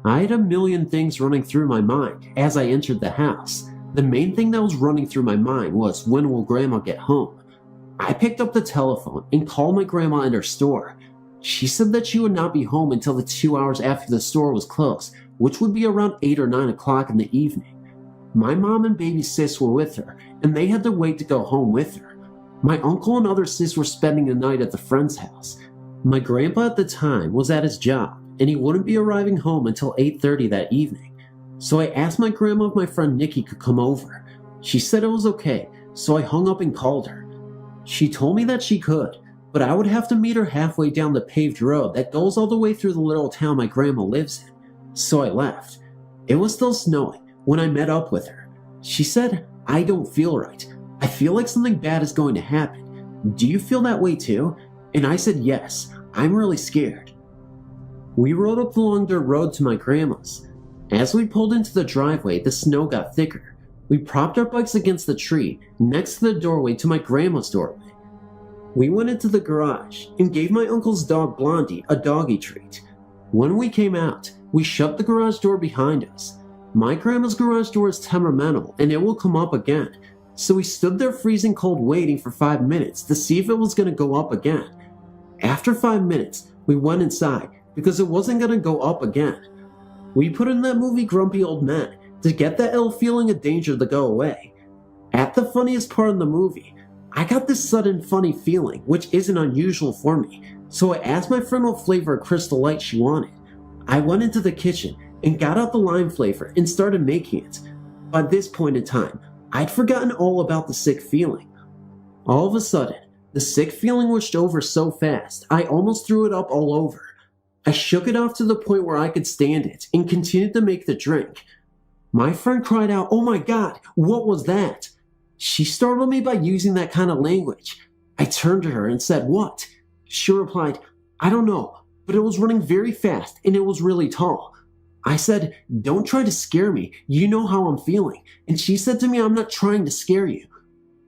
I had a million things running through my mind as I entered the house. The main thing that was running through my mind was, when will Grandma get home? I picked up the telephone and called my grandma at her store. She said that she would not be home until the 2 hours after the store was closed, which would be around 8 or 9 o'clock in the evening. My mom and baby sis were with her, and they had to wait to go home with her. My uncle and other sis were spending the night at the friend's house. My grandpa at the time was at his job, and he wouldn't be arriving home until 8:30 that evening. So I asked my grandma if my friend Nikki could come over. She said it was okay, so I hung up and called her. She told me that she could, but I would have to meet her halfway down the paved road that goes all the way through the little town my grandma lives in. So I left. It was still snowing when I met up with her. She said, "I don't feel right. I feel like something bad is going to happen. Do you feel that way too?" And I said, "Yes, I'm really scared." We rode up the long dirt road to my grandma's. As we pulled into the driveway, the snow got thicker. We propped our bikes against the tree next to the doorway to my grandma's doorway. We went into the garage and gave my uncle's dog Blondie a doggy treat. When we came out, we shut the garage door behind us. My grandma's garage door is temperamental and it will come up again, so we stood there freezing cold waiting for 5 minutes to see if it was going to go up again. After 5 minutes, we went inside because it wasn't going to go up again. We put in that movie Grumpy Old Men to get that ill feeling of danger to go away. At the funniest part of the movie, I got this sudden funny feeling, which isn't unusual for me, so I asked my friend what flavor of Crystal Light she wanted. I went into the kitchen and got out the lime flavor and started making it. By this point in time, I'd forgotten all about the sick feeling. All of a sudden, the sick feeling rushed over so fast, I almost threw it up all over. I shook it off to the point where I could stand it and continued to make the drink. My friend cried out, "Oh my God, what was that?" She startled me by using that kind of language. I turned to her and said, "What?" She replied, "I don't know, but it was running very fast and it was really tall." I said, "Don't try to scare me, you know how I'm feeling." And she said to me, "I'm not trying to scare you."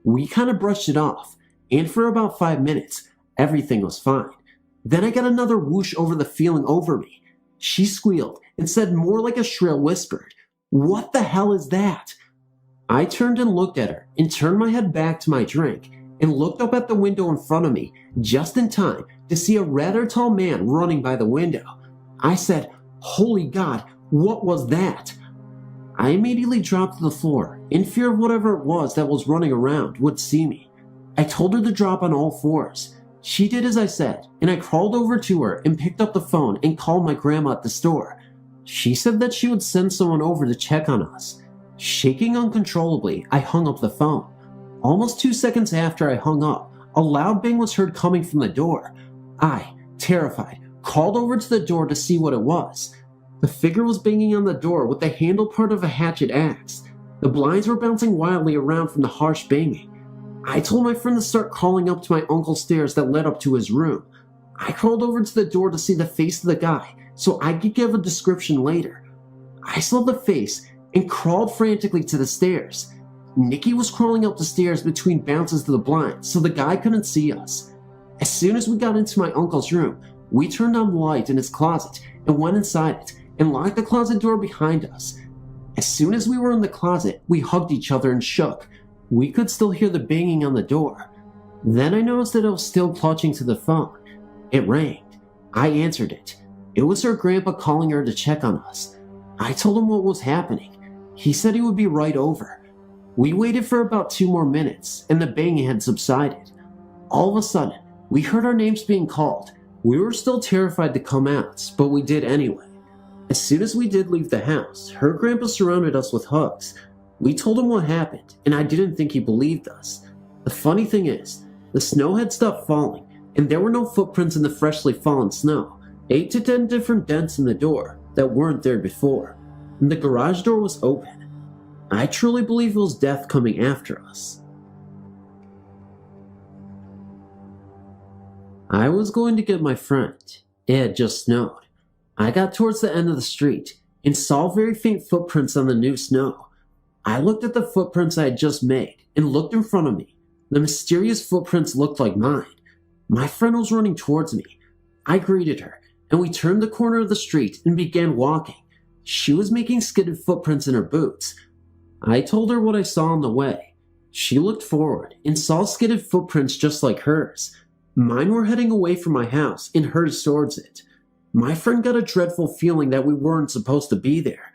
We kind of brushed it off, and for about 5 minutes, everything was fine. Then I got another whoosh over the feeling over me. She squealed and said more like a shrill whisper, "What the hell is that?" I turned and looked at her and turned my head back to my drink and looked up at the window in front of me just in time to see a rather tall man running by the window. I said, "Holy God, what was that?" I immediately dropped to the floor in fear of whatever it was that was running around would see me. I told her to drop on all fours. She did as I said, and I crawled over to her and picked up the phone and called my grandma at the store. She said that she would send someone over to check on us. Shaking uncontrollably, I hung up the phone. Almost 2 seconds after I hung up, a loud bang was heard coming from the door. I, terrified, crawled over to the door to see what it was. The figure was banging on the door with the handle part of a hatchet axe. The blinds were bouncing wildly around from the harsh banging. I told my friend to start crawling up to my uncle's stairs that led up to his room. I crawled over to the door to see the face of the guy so I could give a description later. I saw the face and crawled frantically to the stairs. Nikki was crawling up the stairs between bounces to the blinds so the guy couldn't see us. As soon as we got into my uncle's room, we turned on the light in his closet and went inside it and locked the closet door behind us. As soon as we were in the closet, we hugged each other and shook. We could still hear the banging on the door. Then I noticed that I was still clutching to the phone. It rang. I answered it. It was her grandpa calling her to check on us. I told him what was happening. He said he would be right over. We waited for about 2 more minutes, and the banging had subsided. All of a sudden, we heard our names being called. We were still terrified to come out, but we did anyway. As soon as we did leave the house, her grandpa surrounded us with hugs. We told him what happened, and I didn't think he believed us. The funny thing is, the snow had stopped falling, and there were no footprints in the freshly fallen snow. 8 to 10 different dents in the door that weren't there before, and the garage door was open. I truly believe it was death coming after us. I was going to get my friend. It had just snowed. I got towards the end of the street and saw very faint footprints on the new snow. I looked at the footprints I had just made and looked in front of me. The mysterious footprints looked like mine. My friend was running towards me. I greeted her, and we turned the corner of the street and began walking. She was making skidded footprints in her boots. I told her what I saw on the way. She looked forward and saw skidded footprints just like hers. Mine were heading away from my house and hers towards it. My friend got a dreadful feeling that we weren't supposed to be there.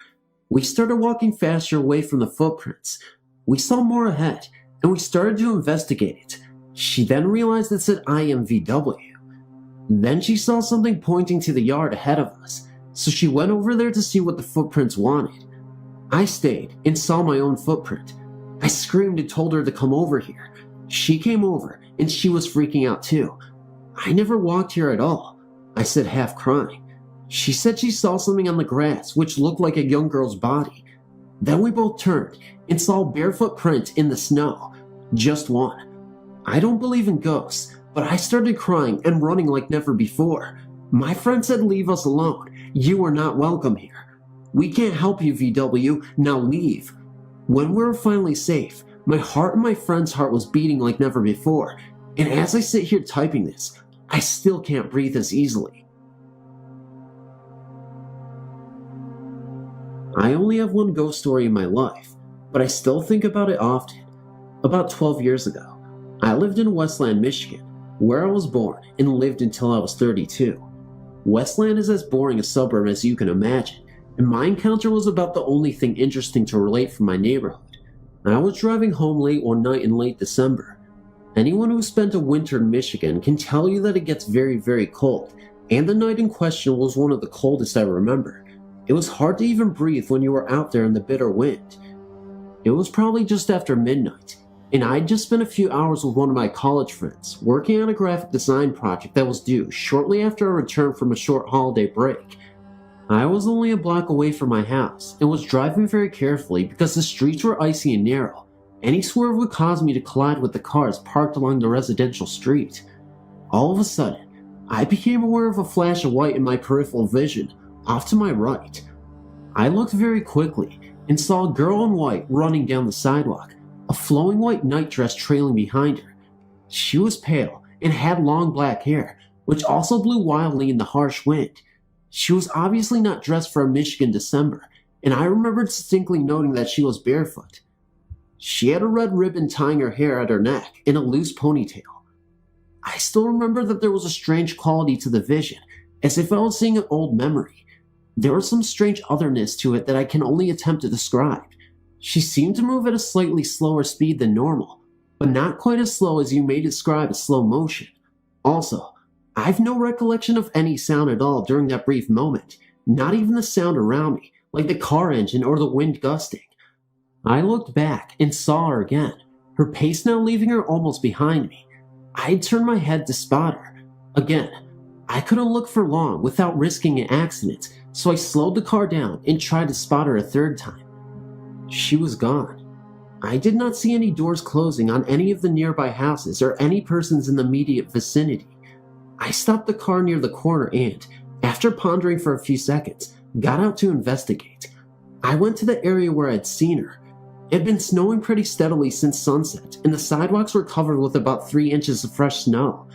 We started walking faster away from the footprints. We saw more ahead, and we started to investigate it. She then realized it said IMVW. Then she saw something pointing to the yard ahead of us, so she went over there to see what the footprints wanted. I stayed and saw my own footprint. I screamed and told her to come over here. She came over, and she was freaking out too. "I never walked here at all," I said, half crying. She said she saw something on the grass which looked like a young girl's body. Then we both turned and saw a barefoot print in the snow. Just one. I don't believe in ghosts, but I started crying and running like never before. My friend said, "Leave us alone. You are not welcome here. We can't help you, VW. Now leave." When we were finally safe, my heart and my friend's heart was beating like never before, and as I sit here typing this, I still can't breathe as easily. I only have one ghost story in my life, but I still think about it often. About 12 years ago, I lived in Westland, Michigan, where I was born and lived until I was 32. Westland is as boring a suburb as you can imagine, and my encounter was about the only thing interesting to relate from my neighborhood. I was driving home late one night in late December. Anyone who spent a winter in Michigan can tell you that it gets very, very cold, and the night in question was one of the coldest I remember. It was hard to even breathe when you were out there in the bitter wind. It was probably just after midnight, and I'd just spent a few hours with one of my college friends, working on a graphic design project that was due shortly after I returned from a short holiday break. I was only a block away from my house, and was driving very carefully because the streets were icy and narrow. Any swerve would cause me to collide with the cars parked along the residential street. All of a sudden, I became aware of a flash of white in my peripheral vision, off to my right. I looked very quickly and saw a girl in white running down the sidewalk. a flowing white nightdress trailing behind her. She was pale and had long black hair, which also blew wildly in the harsh wind. She was obviously not dressed for a Michigan December, and I remember distinctly noting that she was barefoot. She had a red ribbon tying her hair at her neck in a loose ponytail. I still remember that there was a strange quality to the vision, as if I was seeing an old memory. There was some strange otherness to it that I can only attempt to describe. She seemed to move at a slightly slower speed than normal, but not quite as slow as you may describe as slow motion. Also, I've no recollection of any sound at all during that brief moment, not even the sound around me, like the car engine or the wind gusting. I looked back and saw her again, her pace now leaving her almost behind me. I had turned my head to spot her. Again, I couldn't look for long without risking an accident, so I slowed the car down and tried to spot her a third time. She was gone. I did not see any doors closing on any of the nearby houses or any persons in the immediate vicinity. I stopped the car near the corner and, after pondering for a few seconds, got out to investigate. I went to the area where I'd seen her. It had been snowing pretty steadily since sunset, and the sidewalks were covered with about 3 inches of fresh snow.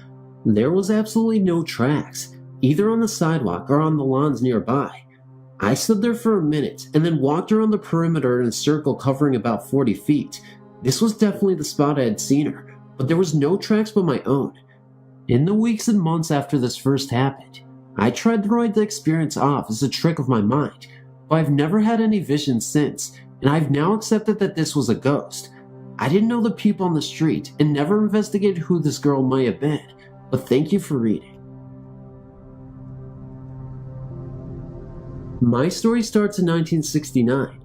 There was absolutely no tracks, either on the sidewalk or on the lawns nearby. I stood there for a minute and then walked around the perimeter in a circle covering about 40 feet. This was definitely the spot I had seen her, but there was no tracks but my own. In the weeks and months after this first happened, I tried to write the experience off as a trick of my mind, but I've never had any visions since, and I've now accepted that this was a ghost. I didn't know the people on the street and never investigated who this girl might have been, but thank you for reading. My story starts in 1969.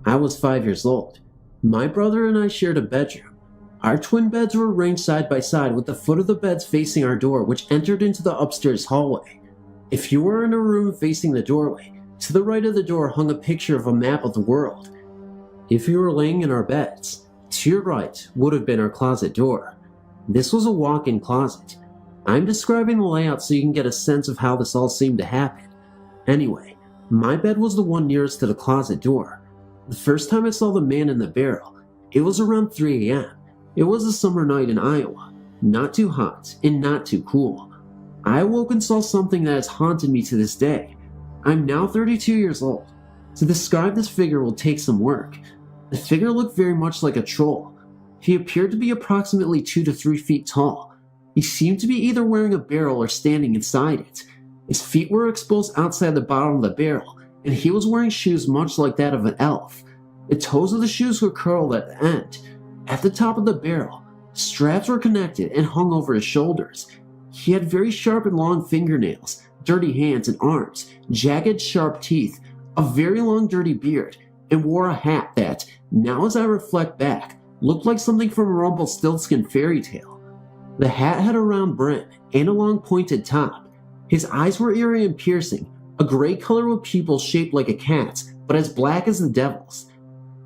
I was 5 years old. My brother and I shared a bedroom. Our twin beds were arranged side by side with the foot of the beds facing our door, which entered into the upstairs hallway. If you were in a room facing the doorway, to the right of the door hung a picture of a map of the world. If you were laying in our beds, to your right would have been our closet door. This was a walk-in closet. I'm describing the layout so you can get a sense of how this all seemed to happen. Anyway, my bed was the one nearest to the closet door. The first time I saw the man in the barrel, it was around 3 a.m. It was a summer night in Iowa, not too hot and not too cool. I awoke and saw something that has haunted me to this day. I'm now 32 years old. To describe this figure will take some work. The figure looked very much like a troll. He appeared to be approximately 2 to 3 feet tall. He seemed to be either wearing a barrel or standing inside it. His feet were exposed outside the bottom of the barrel, and he was wearing shoes much like that of an elf. The toes of the shoes were curled at the end. At the top of the barrel, straps were connected and hung over his shoulders. He had very sharp and long fingernails, dirty hands and arms, jagged sharp teeth, a very long dirty beard, and wore a hat that, now as I reflect back, looked like something from a Rumpelstiltskin fairy tale. The hat had a round brim and a long pointed top. His eyes were eerie and piercing, a gray color with pupils shaped like a cat's, but as black as the devil's.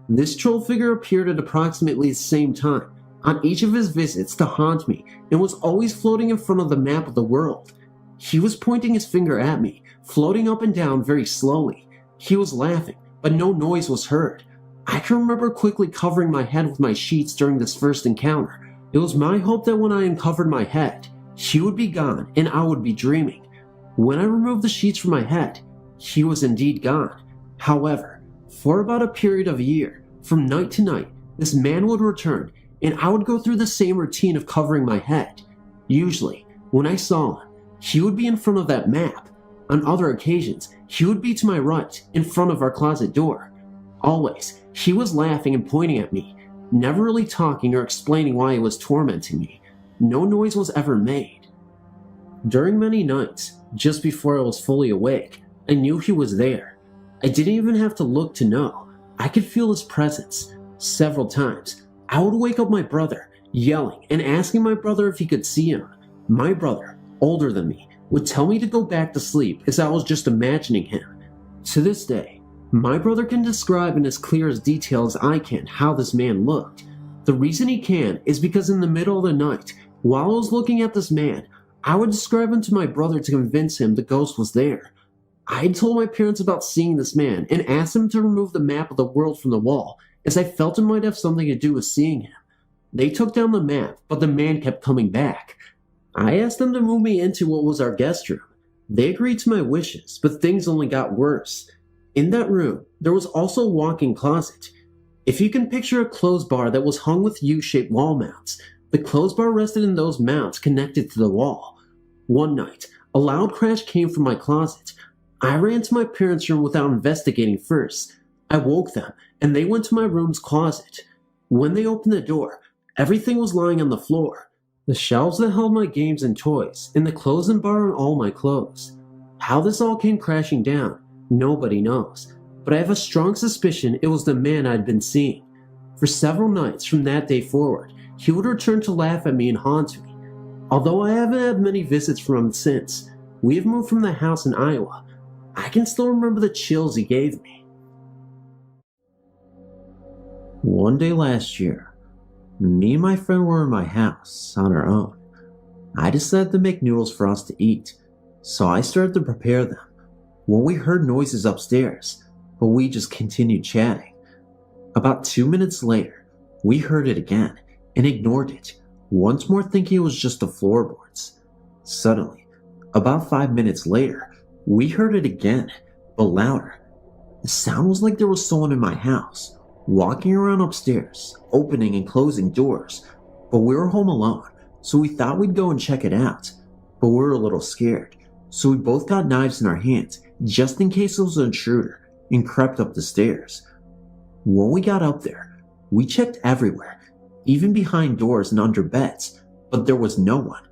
This troll figure appeared at approximately the same time on each of his visits to haunt me and was always floating in front of the map of the world. He was pointing his finger at me, floating up and down very slowly. He was laughing, but no noise was heard. I can remember quickly covering my head with my sheets during this first encounter. It was my hope that when I uncovered my head, he would be gone and I would be dreaming. When I removed the sheets from my head, he was indeed gone. However, for about a period of a year, from night to night, this man would return and I would go through the same routine of covering my head. Usually, when I saw him, he would be in front of that map. On other occasions, he would be to my right, in front of our closet door. Always, he was laughing and pointing at me, never really talking or explaining why he was tormenting me. No noise was ever made. During many nights, just before I was fully awake, I knew he was there. I didn't even have to look to know. I could feel his presence. Several times, I would wake up my brother, yelling and asking my brother if he could see him. My brother, older than me, would tell me to go back to sleep as I was just imagining him. To this day, my brother can describe in as clear as detail as I can how this man looked. The reason he can is because in the middle of the night, while I was looking at this man, I would describe him to my brother to convince him the ghost was there. I had told my parents about seeing this man and asked them to remove the map of the world from the wall as I felt it might have something to do with seeing him. They took down the map, but the man kept coming back. I asked them to move me into what was our guest room. They agreed to my wishes, but things only got worse. In that room, there was also a walk-in closet. If you can picture a clothes bar that was hung with U-shaped wall mounts, the clothes bar rested in those mounts connected to the wall. One night, a loud crash came from my closet. I ran to my parents' room without investigating first. I woke them, and they went to my room's closet. When they opened the door, everything was lying on the floor. The shelves that held my games and toys, and the clothing bar and all my clothes. How this all came crashing down, nobody knows. But I have a strong suspicion it was the man I'd been seeing. For several nights from that day forward, he would return to laugh at me and haunt me. Although I haven't had many visits from him since, we have moved from the house in Iowa. I can still remember the chills he gave me. One day last year, me and my friend were in my house on our own. I decided to make noodles for us to eat, so I started to prepare them. When we heard noises upstairs, but we just continued chatting. About 2 minutes later, we heard it again and ignored it, once more thinking it was just the floorboards. Suddenly, about 5 minutes later, we heard it again, but louder. The sound was like there was someone in my house, walking around upstairs, opening and closing doors, but we were home alone, so we thought we'd go and check it out, but we were a little scared, so we both got knives in our hands, just in case it was an intruder, and crept up the stairs. When we got up there, we checked everywhere, even behind doors and under beds, but there was no one.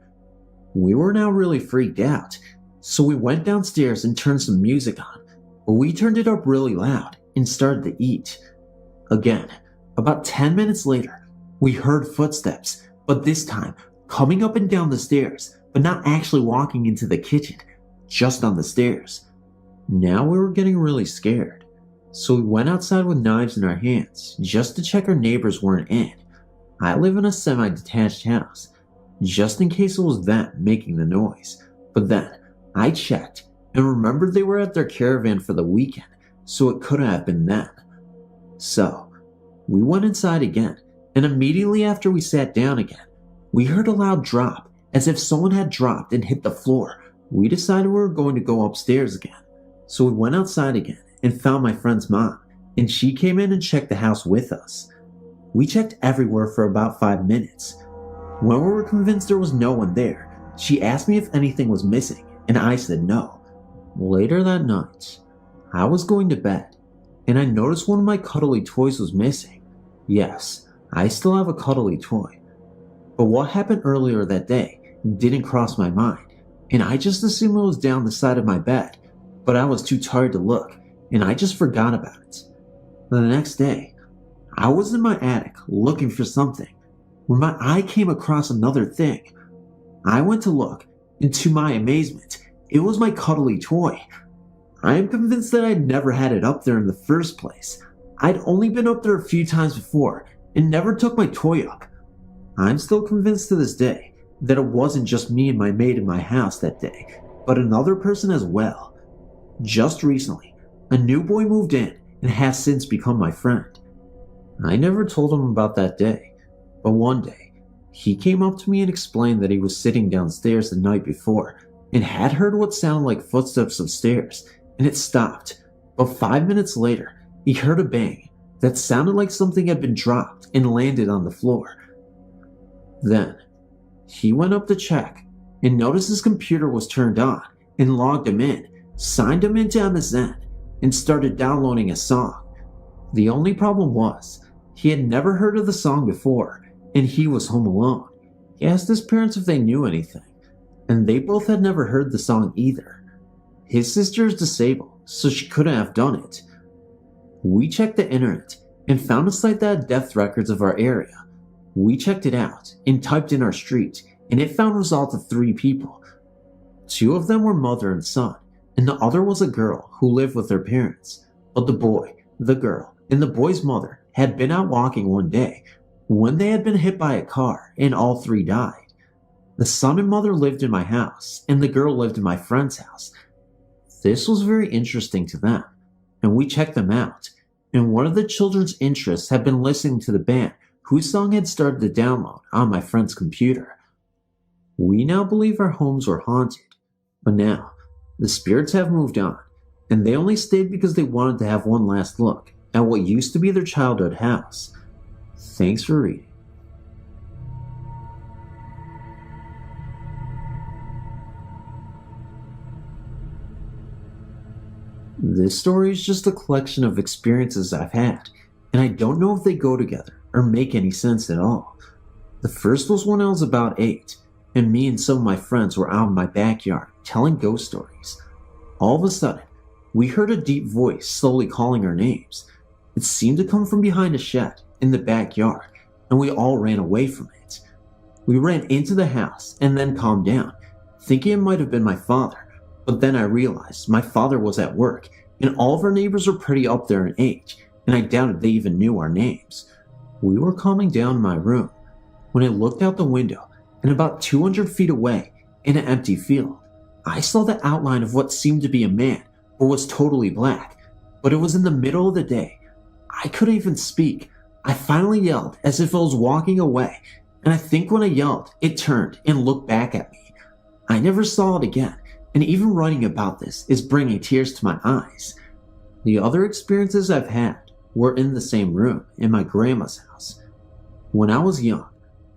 We were now really freaked out, so we went downstairs and turned some music on, but we turned it up really loud and started to eat. Again, about 10 minutes later, we heard footsteps, but this time coming up and down the stairs, but not actually walking into the kitchen, just on the stairs. Now we were getting really scared, so we went outside with knives in our hands just to check our neighbors weren't in. I live in a semi-detached house, just in case it was them making the noise, but then I checked and remembered they were at their caravan for the weekend, so it couldn't have been them. So, we went inside again, and immediately after we sat down again, we heard a loud drop, as if someone had dropped and hit the floor. We decided we were going to go upstairs again, so we went outside again and found my friend's mom, and she came in and checked the house with us. We checked everywhere for about 5 minutes. When we were convinced there was no one there, she asked me if anything was missing, and I said no. Later that night, I was going to bed, and I noticed one of my cuddly toys was missing. Yes, I still have a cuddly toy. But what happened earlier that day didn't cross my mind, and I just assumed it was down the side of my bed, but I was too tired to look, and I just forgot about it. The next day, I was in my attic looking for something, when my eye came across another thing. I went to look, and to my amazement, it was my cuddly toy. I am convinced that I'd never had it up there in the first place. I'd only been up there a few times before and never took my toy up. I'm still convinced to this day that it wasn't just me and my maid in my house that day, but another person as well. Just recently, a new boy moved in and has since become my friend. I never told him about that day, but one day, he came up to me and explained that he was sitting downstairs the night before and had heard what sounded like footsteps upstairs, and it stopped, but 5 minutes later, he heard a bang that sounded like something had been dropped and landed on the floor. Then, he went up to check and noticed his computer was turned on and logged him in, signed him into MSN, and started downloading a song. The only problem was, he had never heard of the song before, and he was home alone. He asked his parents if they knew anything, and they both had never heard the song either. His sister is disabled, so she couldn't have done it. We checked the internet and found a site that had death records of our area. We checked it out and typed in our street, and it found results of 3 people. 2 of them were mother and son, and the other was a girl who lived with her parents. But the boy, the girl, and the boy's mother had been out walking one day when they had been hit by a car, and all 3 died. The son and mother lived in my house, and the girl lived in my friend's house. This was very interesting to them, and we checked them out, and one of the children's interests had been listening to the band whose song had started to download on my friend's computer. We now believe our homes were haunted, but now the spirits have moved on, and they only stayed because they wanted to have one last look at what used to be their childhood house. Thanks for reading. This story is just a collection of experiences I've had, and I don't know if they go together or make any sense at all. The first was when I was about 8, and me and some of my friends were out in my backyard telling ghost stories. All of a sudden, we heard a deep voice slowly calling our names. It seemed to come from behind a shed in the backyard, and we all ran away from it. We ran into the house and then calmed down, thinking it might have been my father. But then I realized my father was at work, and all of our neighbors were pretty up there in age, and I doubted they even knew our names. We were calming down in my room when I looked out the window, and about 200 feet away, in an empty field, I saw the outline of what seemed to be a man, but was totally black. But it was in the middle of the day. I couldn't even speak. I finally yelled as if I was walking away, and I think when I yelled, it turned and looked back at me. I never saw it again. And even writing about this is bringing tears to my eyes. The other experiences I've had were in the same room in my grandma's house. When I was young,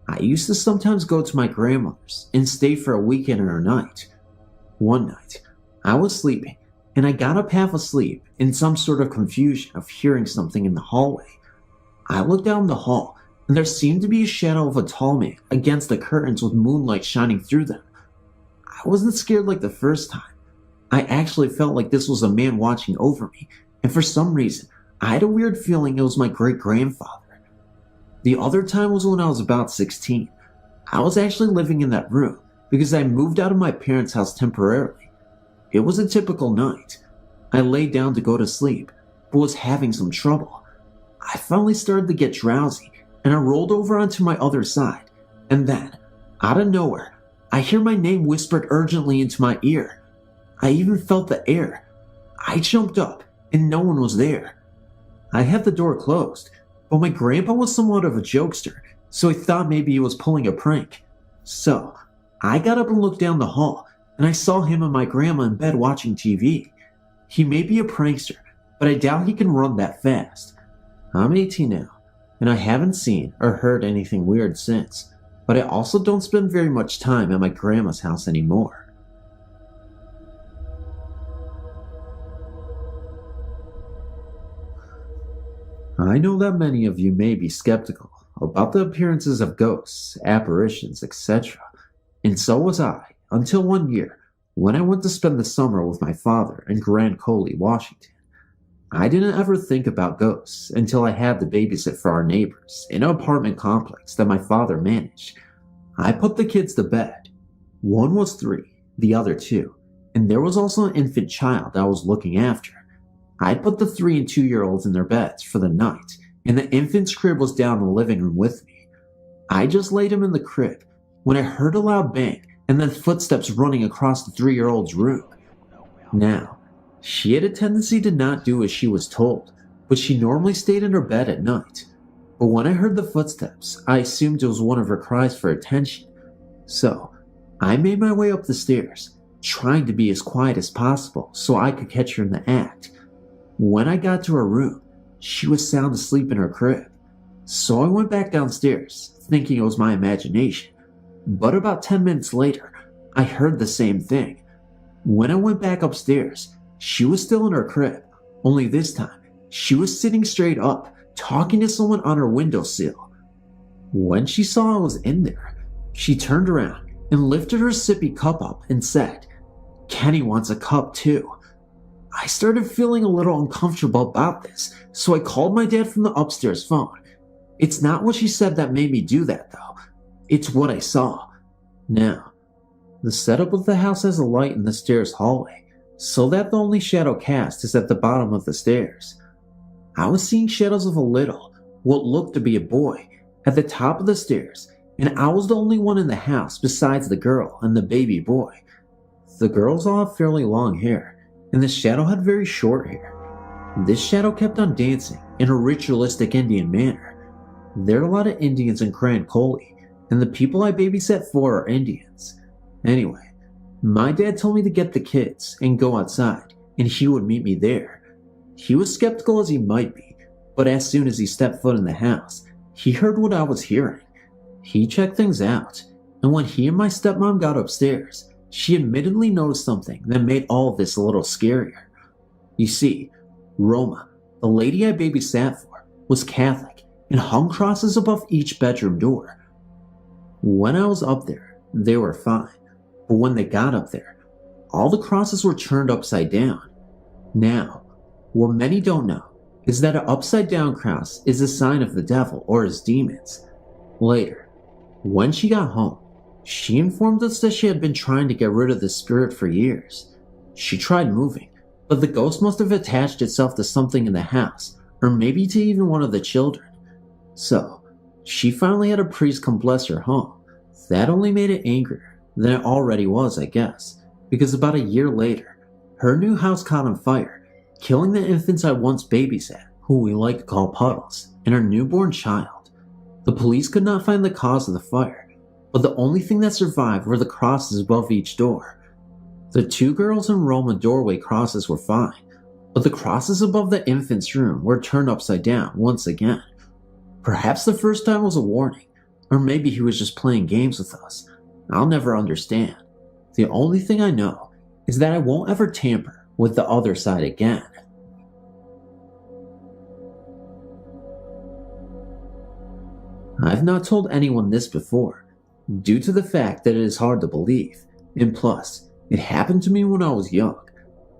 I used to sometimes go to my grandmother's and stay for a weekend or a night. One night, I was sleeping, and I got up half asleep in some sort of confusion of hearing something in the hallway. I looked down the hall, and there seemed to be a shadow of a tall man against the curtains with moonlight shining through them. I wasn't scared like the first time. I actually felt like this was a man watching over me, and for some reason, I had a weird feeling it was my great-grandfather. The other time was when I was about 16. I was actually living in that room because I moved out of my parents' house temporarily. It was a typical night. I laid down to go to sleep, but was having some trouble. I finally started to get drowsy, and I rolled over onto my other side, and then, out of nowhere, I hear my name whispered urgently into my ear. I even felt the air. I jumped up, and no one was there. I had the door closed, but my grandpa was somewhat of a jokester, so I thought maybe he was pulling a prank. So, I got up and looked down the hall, and I saw him and my grandma in bed watching TV. He may be a prankster, but I doubt he can run that fast. I'm 18 now, and I haven't seen or heard anything weird since. But I also don't spend very much time at my grandma's house anymore. I know that many of you may be skeptical about the appearances of ghosts, apparitions, etc. And so was I, until one year, when I went to spend the summer with my father in Grand Coulee, Washington. I didn't ever think about ghosts until I had to babysit for our neighbors in an apartment complex that my father managed. I put the kids to bed. One was 3, the other 2, and there was also an infant child I was looking after. I put the 3 and 2-year-olds in their beds for the night, and the infant's crib was down in the living room with me. I just laid him in the crib when I heard a loud bang and then footsteps running across the 3-year-old's room. Now, she had a tendency to not do as she was told, but she normally stayed in her bed at night. But when I heard the footsteps, I assumed it was one of her cries for attention. So, I made my way up the stairs, trying to be as quiet as possible so I could catch her in the act. When I got to her room, she was sound asleep in her crib. So I went back downstairs, thinking it was my imagination. But about 10 minutes later, I heard the same thing. When I went back upstairs, she was still in her crib, only this time, she was sitting straight up, talking to someone on her windowsill. When she saw I was in there, she turned around and lifted her sippy cup up and said, "Kenny wants a cup too." I started feeling a little uncomfortable about this, so I called my dad from the upstairs phone. It's not what she said that made me do that though. It's what I saw. Now, the setup of the house has a light in the stairs hallway, so that the only shadow cast is at the bottom of the stairs. I was seeing shadows of a little, what looked to be a boy, at the top of the stairs, and I was the only one in the house besides the girl and the baby boy. The girls all have fairly long hair, and the shadow had very short hair. This shadow kept on dancing in a ritualistic Indian manner. There are a lot of Indians in Grand Coulee, and the people I babysat for are Indians. Anyway, my dad told me to get the kids and go outside, and he would meet me there. He was skeptical as he might be, but as soon as he stepped foot in the house, he heard what I was hearing. He checked things out, and when he and my stepmom got upstairs, she admittedly noticed something that made all of this a little scarier. You see, Roma, the lady I babysat for, was Catholic and hung crosses above each bedroom door. When I was up there, they were fine, but when they got up there, all the crosses were turned upside down. Now, what many don't know is that an upside down cross is a sign of the devil or his demons. Later, when she got home, she informed us that she had been trying to get rid of the spirit for years. She tried moving, but the ghost must have attached itself to something in the house, or maybe to even one of the children. So, she finally had a priest come bless her home. That only made it angrier than it already was, I guess, because about a year later, her new house caught on fire, killing the infants I once babysat, who we like to call Puddles, and her newborn child. The police could not find the cause of the fire, but the only thing that survived were the crosses above each door. The two girls in Roman doorway crosses were fine, but the crosses above the infant's room were turned upside down once again. Perhaps the first time was a warning, or maybe he was just playing games with us. I'll never understand. The only thing I know is that I won't ever tamper with the other side again. I've not told anyone this before, due to the fact that it is hard to believe, and plus, it happened to me when I was young.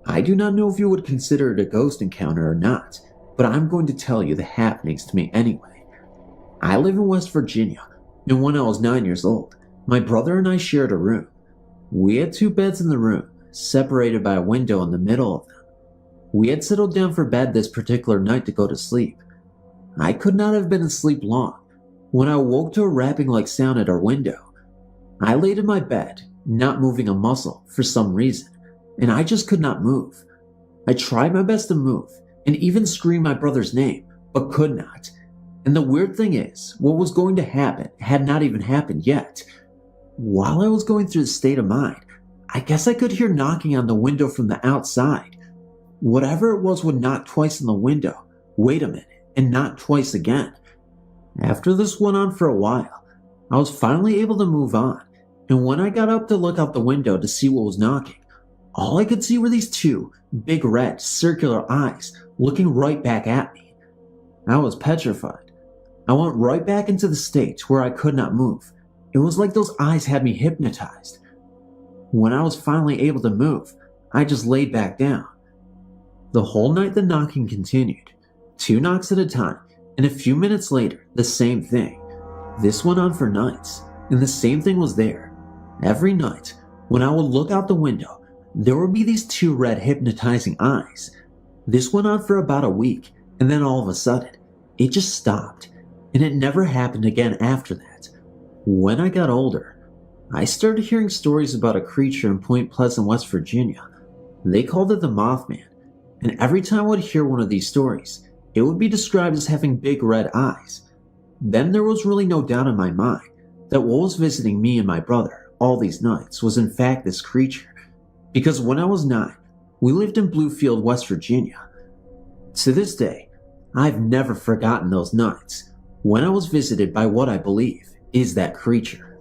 I do not know if you would consider it a ghost encounter or not, but I'm going to tell you the happenings to me anyway. I live in West Virginia, and when I was 9 years old, my brother and I shared a room. We had 2 beds in the room, separated by a window in the middle of them. We had settled down for bed this particular night to go to sleep. I could not have been asleep long when I woke to a rapping-like sound at our window. I laid in my bed, not moving a muscle for some reason, and I just could not move. I tried my best to move, and even scream my brother's name, but could not. And the weird thing is, what was going to happen had not even happened yet. While I was going through this state of mind, I guess I could hear knocking on the window from the outside. Whatever it was would knock twice on the window, wait a minute, and knock twice again. After this went on for a while, I was finally able to move on, and when I got up to look out the window to see what was knocking, all I could see were these 2 big red circular eyes looking right back at me. I was petrified. I went right back into the state where I could not move. It was like those eyes had me hypnotized. When I was finally able to move, I just laid back down. The whole night the knocking continued, 2 knocks at a time, and a few minutes later, the same thing. This went on for nights, and the same thing was there. Every night, when I would look out the window, there would be these 2 red hypnotizing eyes. This went on for about a week, and then all of a sudden, it just stopped, and it never happened again after that. When I got older, I started hearing stories about a creature in Point Pleasant, West Virginia. They called it the Mothman, and every time I would hear one of these stories, it would be described as having big red eyes. Then there was really no doubt in my mind that what was visiting me and my brother all these nights was in fact this creature, because when I was 9, we lived in Bluefield, West Virginia. To this day, I've never forgotten those nights when I was visited by what I believe is that creature.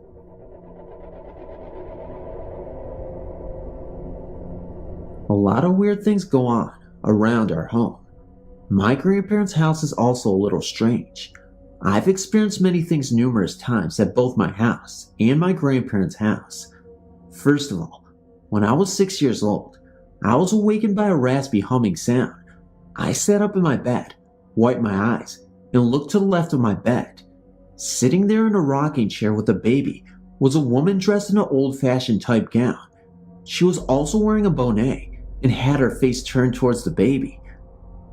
A lot of weird things go on around our home. My grandparents' house is also a little strange. I've experienced many things numerous times at both my house and my grandparents' house. First of all, when I was 6 years old, I was awakened by a raspy humming sound. I sat up in my bed, wiped my eyes, and looked to the left of my bed. Sitting there in a rocking chair with a baby was a woman dressed in an old-fashioned type gown. She was also wearing a bonnet and had her face turned towards the baby.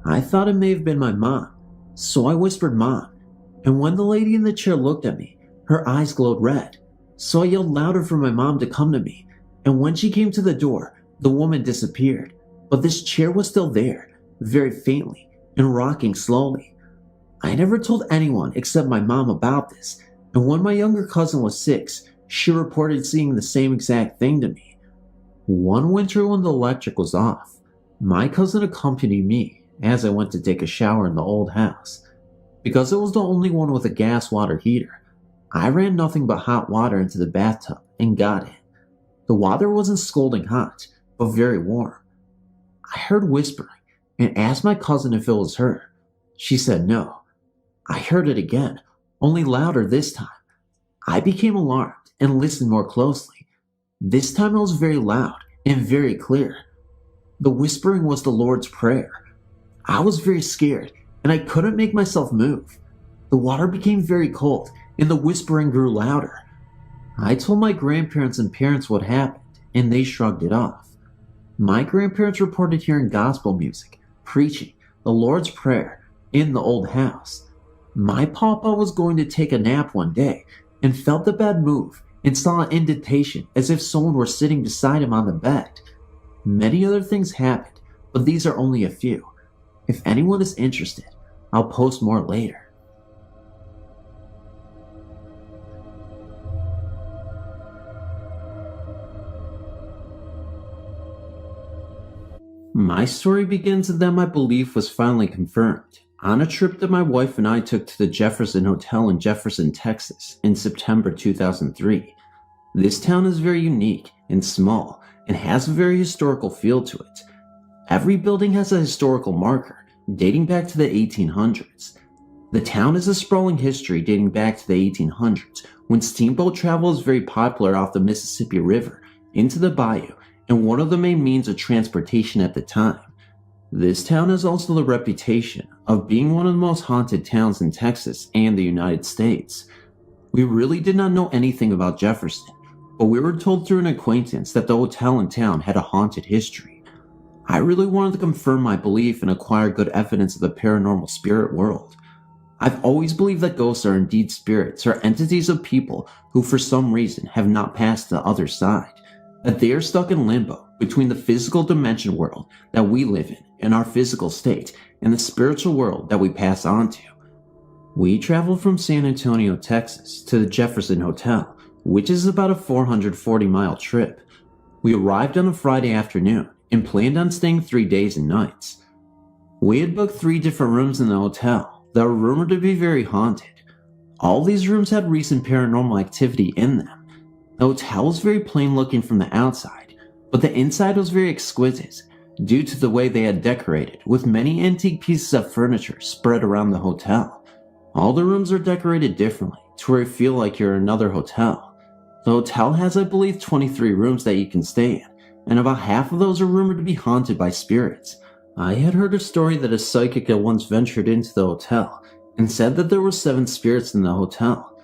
I thought it may have been my mom, so I whispered "Mom," and when the lady in the chair looked at me, her eyes glowed red, so I yelled louder for my mom to come to me, and when she came to the door, the woman disappeared, but this chair was still there, very faintly and rocking slowly. I never told anyone except my mom about this, and when my younger cousin was 6, she reported seeing the same exact thing to me. One winter when the electric was off, my cousin accompanied me as I went to take a shower in the old house. Because it was the only one with a gas water heater, I ran nothing but hot water into the bathtub and got in. The water wasn't scalding hot, but very warm. I heard whispering and asked my cousin if it was her. She said no. I heard it again, only louder this time. I became alarmed and listened more closely. This time it was very loud and very clear. The whispering was the Lord's Prayer. I was very scared and I couldn't make myself move. The water became very cold and the whispering grew louder. I told my grandparents and parents what happened, and they shrugged it off. My grandparents reported hearing gospel music, preaching, the Lord's Prayer, in the old house. My papa was going to take a nap one day and felt the bed move and saw an indentation as if someone were sitting beside him on the bed. Many other things happened, but these are only a few. If anyone is interested, I'll post more later. My story begins that my belief was finally confirmed on a trip that my wife and I took to the Jefferson Hotel in Jefferson, Texas in September 2003. This town is very unique and small and has a very historical feel to it. Every building has a historical marker dating back to the 1800s. The town has a sprawling history dating back to the 1800s when steamboat travel was very popular off the Mississippi River into the bayou and one of the main means of transportation at the time. This town has also the reputation of being one of the most haunted towns in Texas and the United States. We really did not know anything about Jefferson, but we were told through an acquaintance that the hotel in town had a haunted history. I really wanted to confirm my belief and acquire good evidence of the paranormal spirit world. I've always believed that ghosts are indeed spirits or entities of people who for some reason have not passed to the other side, that they are stuck in limbo between the physical dimension world that we live in our physical state, and the spiritual world that we pass on to. We traveled from San Antonio, Texas to the Jefferson Hotel, which is about a 440-mile trip. We arrived on a Friday afternoon and planned on staying 3 days and nights. We had booked 3 different rooms in the hotel that were rumored to be very haunted. All these rooms had recent paranormal activity in them. The hotel was very plain looking from the outside, but the inside was very exquisite due to the way they had decorated with many antique pieces of furniture spread around the hotel. All the rooms are decorated differently to where you feel like you're in another hotel. The hotel has, I believe, 23 rooms that you can stay in, and about half of those are rumored to be haunted by spirits. I had heard a story that a psychic had once ventured into the hotel and said that there were 7 spirits in the hotel.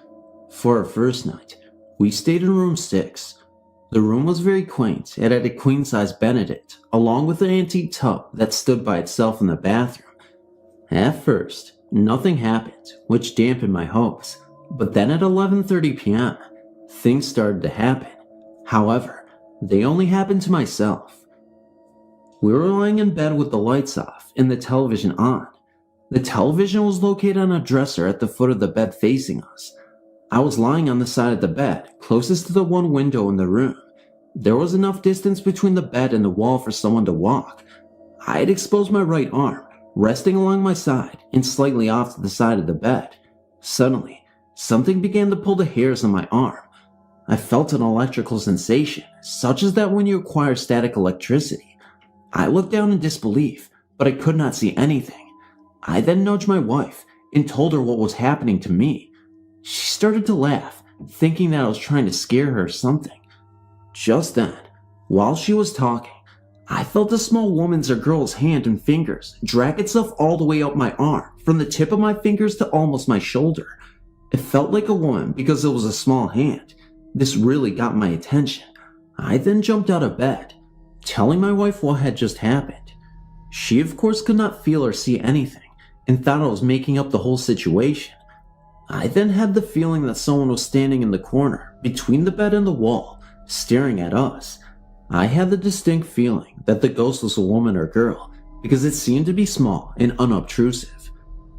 For our first night, we stayed in room 6. The room was very quaint. It had a queen-size Benedict, along with an antique tub that stood by itself in the bathroom. At first, nothing happened, which dampened my hopes, but then at 11:30 p.m., things started to happen. However, they only happened to myself. We were lying in bed with the lights off and the television on. The television was located on a dresser at the foot of the bed facing us. I was lying on the side of the bed, closest to the one window in the room. There was enough distance between the bed and the wall for someone to walk. I had exposed my right arm, resting along my side and slightly off to the side of the bed. Suddenly, something began to pull the hairs on my arm. I felt an electrical sensation, such as that when you acquire static electricity. I looked down in disbelief, but I could not see anything. I then nudged my wife and told her what was happening to me. She started to laugh, thinking that I was trying to scare her or something. Just then, while she was talking, I felt a small woman's or girl's hand and fingers drag itself all the way up my arm, from the tip of my fingers to almost my shoulder. It felt like a woman because it was a small hand. This really got my attention. I then jumped out of bed, telling my wife what had just happened. She of course could not feel or see anything, and thought I was making up the whole situation. I then had the feeling that someone was standing in the corner, between the bed and the wall, staring at us. I had the distinct feeling that the ghost was a woman or girl, because it seemed to be small and unobtrusive.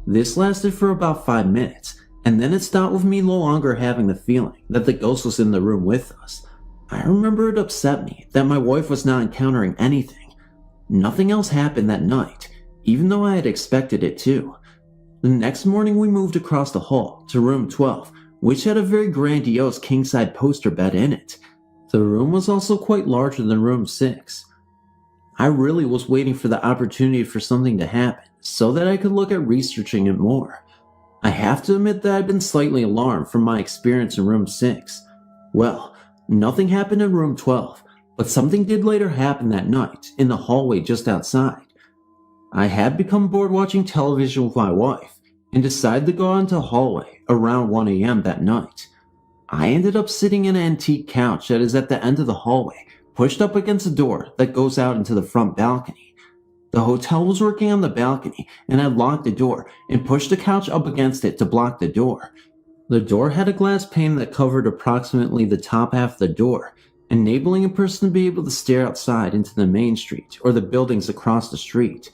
This lasted for about 5 minutes, and then it stopped with me no longer having the feeling that the ghost was in the room with us. I remember it upset me that my wife was not encountering anything. Nothing else happened that night, even though I had expected it to. The next morning we moved across the hall to room 12, which had a very grandiose king-side poster bed in it. The room was also quite larger than room 6. I really was waiting for the opportunity for something to happen so that I could look at researching it more. I have to admit that I'd been slightly alarmed from my experience in room 6. Well, nothing happened in room 12, but something did later happen that night in the hallway just outside. I had become bored watching television with my wife and decided to go out into the hallway around 1 a.m. that night. I ended up sitting in an antique couch that is at the end of the hallway, pushed up against a door that goes out into the front balcony. The hotel was working on the balcony, and I locked the door and pushed the couch up against it to block the door. The door had a glass pane that covered approximately the top half of the door, enabling a person to be able to stare outside into the main street or the buildings across the street.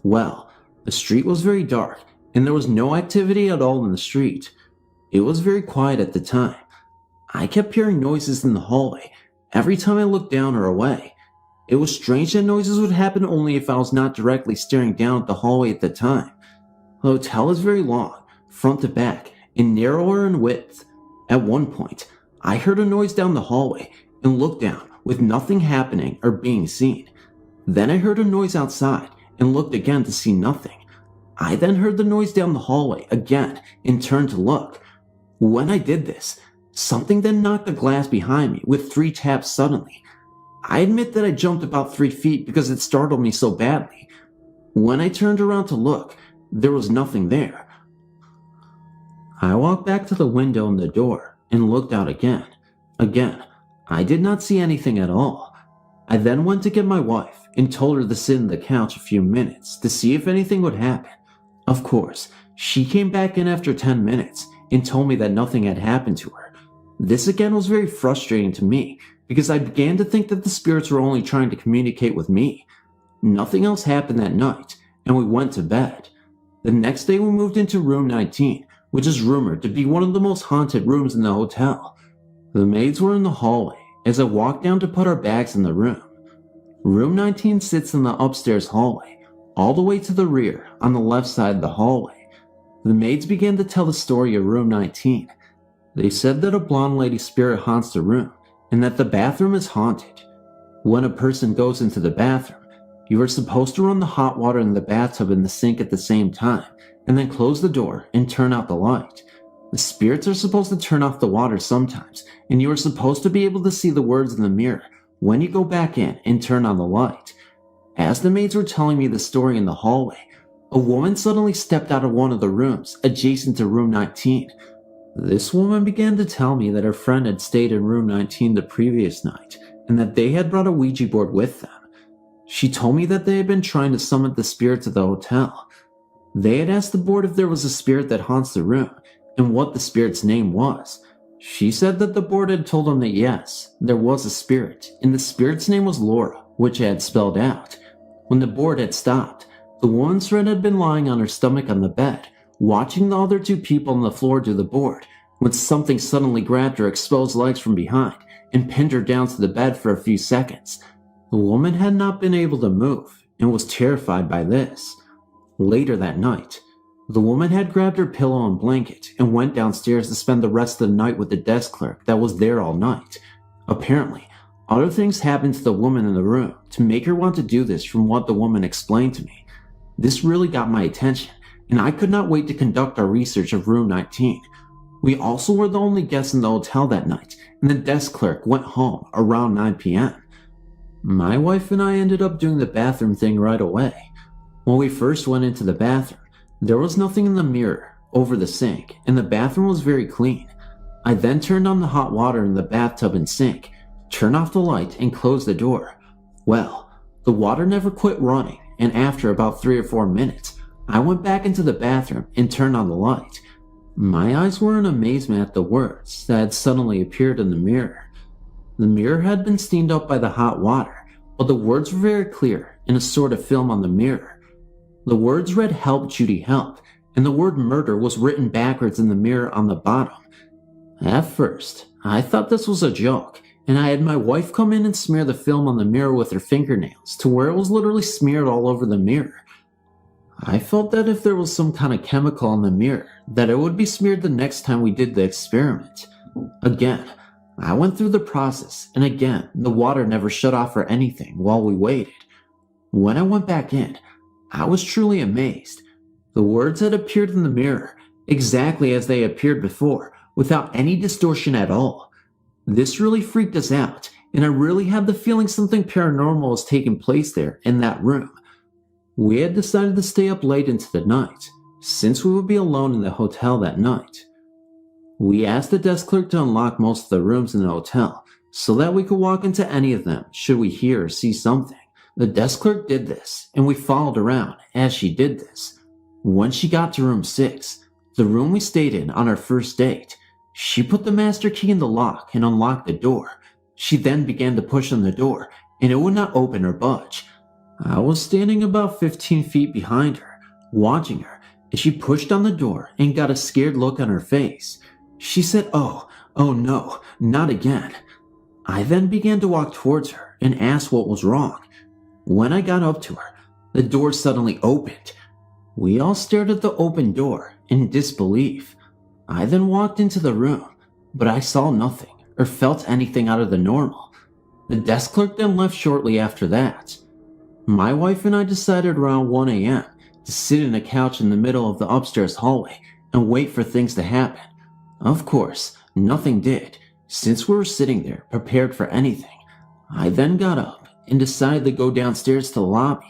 Well, the street was very dark, and there was no activity at all in the street. It was very quiet at the time. I kept hearing noises in the hallway every time I looked down or away. It was strange that noises would happen only if I was not directly staring down at the hallway at the time. The hotel is very long, front to back, and narrower in width. At one point, I heard a noise down the hallway and looked down with nothing happening or being seen. Then I heard a noise outside and looked again to see nothing. I then heard the noise down the hallway again and turned to look. When I did this, something then knocked the glass behind me with 3 taps suddenly. I admit that I jumped about 3 feet because it startled me so badly. When I turned around to look, there was nothing there. I walked back to the window and the door and looked out again. Again, I did not see anything at all. I then went to get my wife and told her to sit on the couch a few minutes to see if anything would happen. Of course, she came back in after 10 minutes and told me that nothing had happened to her. This again was very frustrating to me because I began to think that the spirits were only trying to communicate with me. Nothing else happened that night, and we went to bed. The next day we moved into room 19, which is rumored to be one of the most haunted rooms in the hotel. The maids were in the hallway as I walked down to put our bags in the room. Room 19 sits in the upstairs hallway, all the way to the rear on the left side of the hallway. The maids began to tell the story of room 19. They said that a blonde lady spirit haunts the room, and that the bathroom is haunted. When a person goes into the bathroom, you are supposed to run the hot water in the bathtub and the sink at the same time, and then close the door and turn out the light. The spirits are supposed to turn off the water sometimes, and you are supposed to be able to see the words in the mirror when you go back in and turn on the light. As the maids were telling me the story in the hallway, a woman suddenly stepped out of one of the rooms adjacent to room 19. This woman began to tell me that her friend had stayed in room 19 the previous night, and that they had brought a Ouija board with them. She told me that they had been trying to summon the spirits of the hotel. They had asked the board if there was a spirit that haunts the room, and what the spirit's name was. She said that the board had told them that yes, there was a spirit, and the spirit's name was Laura, which I had spelled out. When the board had stopped, the woman's friend had been lying on her stomach on the bed, watching the other 2 people on the floor do the board, when something suddenly grabbed her exposed legs from behind and pinned her down to the bed for a few seconds. The woman had not been able to move and was terrified by this. Later that night, the woman had grabbed her pillow and blanket and went downstairs to spend the rest of the night with the desk clerk that was there all night. Apparently, other things happened to the woman in the room to make her want to do this from what the woman explained to me. This really got my attention, and I could not wait to conduct our research of room 19. We also were the only guests in the hotel that night, and the desk clerk went home around 9 p.m. My wife and I ended up doing the bathroom thing right away. When we first went into the bathroom, there was nothing in the mirror over the sink, and the bathroom was very clean. I then turned on the hot water in the bathtub and sink, turned off the light, and closed the door. Well, the water never quit running, and after about 3 or 4 minutes, I went back into the bathroom and turned on the light. My eyes were in amazement at the words that had suddenly appeared in the mirror. The mirror had been steamed up by the hot water, but the words were very clear in a sort of film on the mirror. The words read "Help, Judy, help," and the word "murder" was written backwards in the mirror on the bottom. At first, I thought this was a joke, and I had my wife come in and smear the film on the mirror with her fingernails to where it was literally smeared all over the mirror. I felt that if there was some kind of chemical on the mirror, that it would be smeared the next time we did the experiment. Again, I went through the process, and again, the water never shut off or anything while we waited. When I went back in, I was truly amazed. The words had appeared in the mirror, exactly as they appeared before, without any distortion at all. This really freaked us out, and I really had the feeling something paranormal was taking place there in that room. We had decided to stay up late into the night, since we would be alone in the hotel that night. We asked the desk clerk to unlock most of the rooms in the hotel, so that we could walk into any of them should we hear or see something. The desk clerk did this, and we followed around as she did this. When she got to room 6, the room we stayed in on our first date, she put the master key in the lock and unlocked the door. She then began to push on the door, and it would not open or budge. I was standing about 15 feet behind her, watching her, as she pushed on the door and got a scared look on her face. She said, oh no, not again." I then began to walk towards her and asked what was wrong. When I got up to her, the door suddenly opened. We all stared at the open door in disbelief. I then walked into the room, but I saw nothing or felt anything out of the normal. The desk clerk then left shortly after that. My wife and I decided around 1 a.m. to sit in a couch in the middle of the upstairs hallway and wait for things to happen. Of course, nothing did, since we were sitting there prepared for anything. I then got up and decided to go downstairs to the lobby.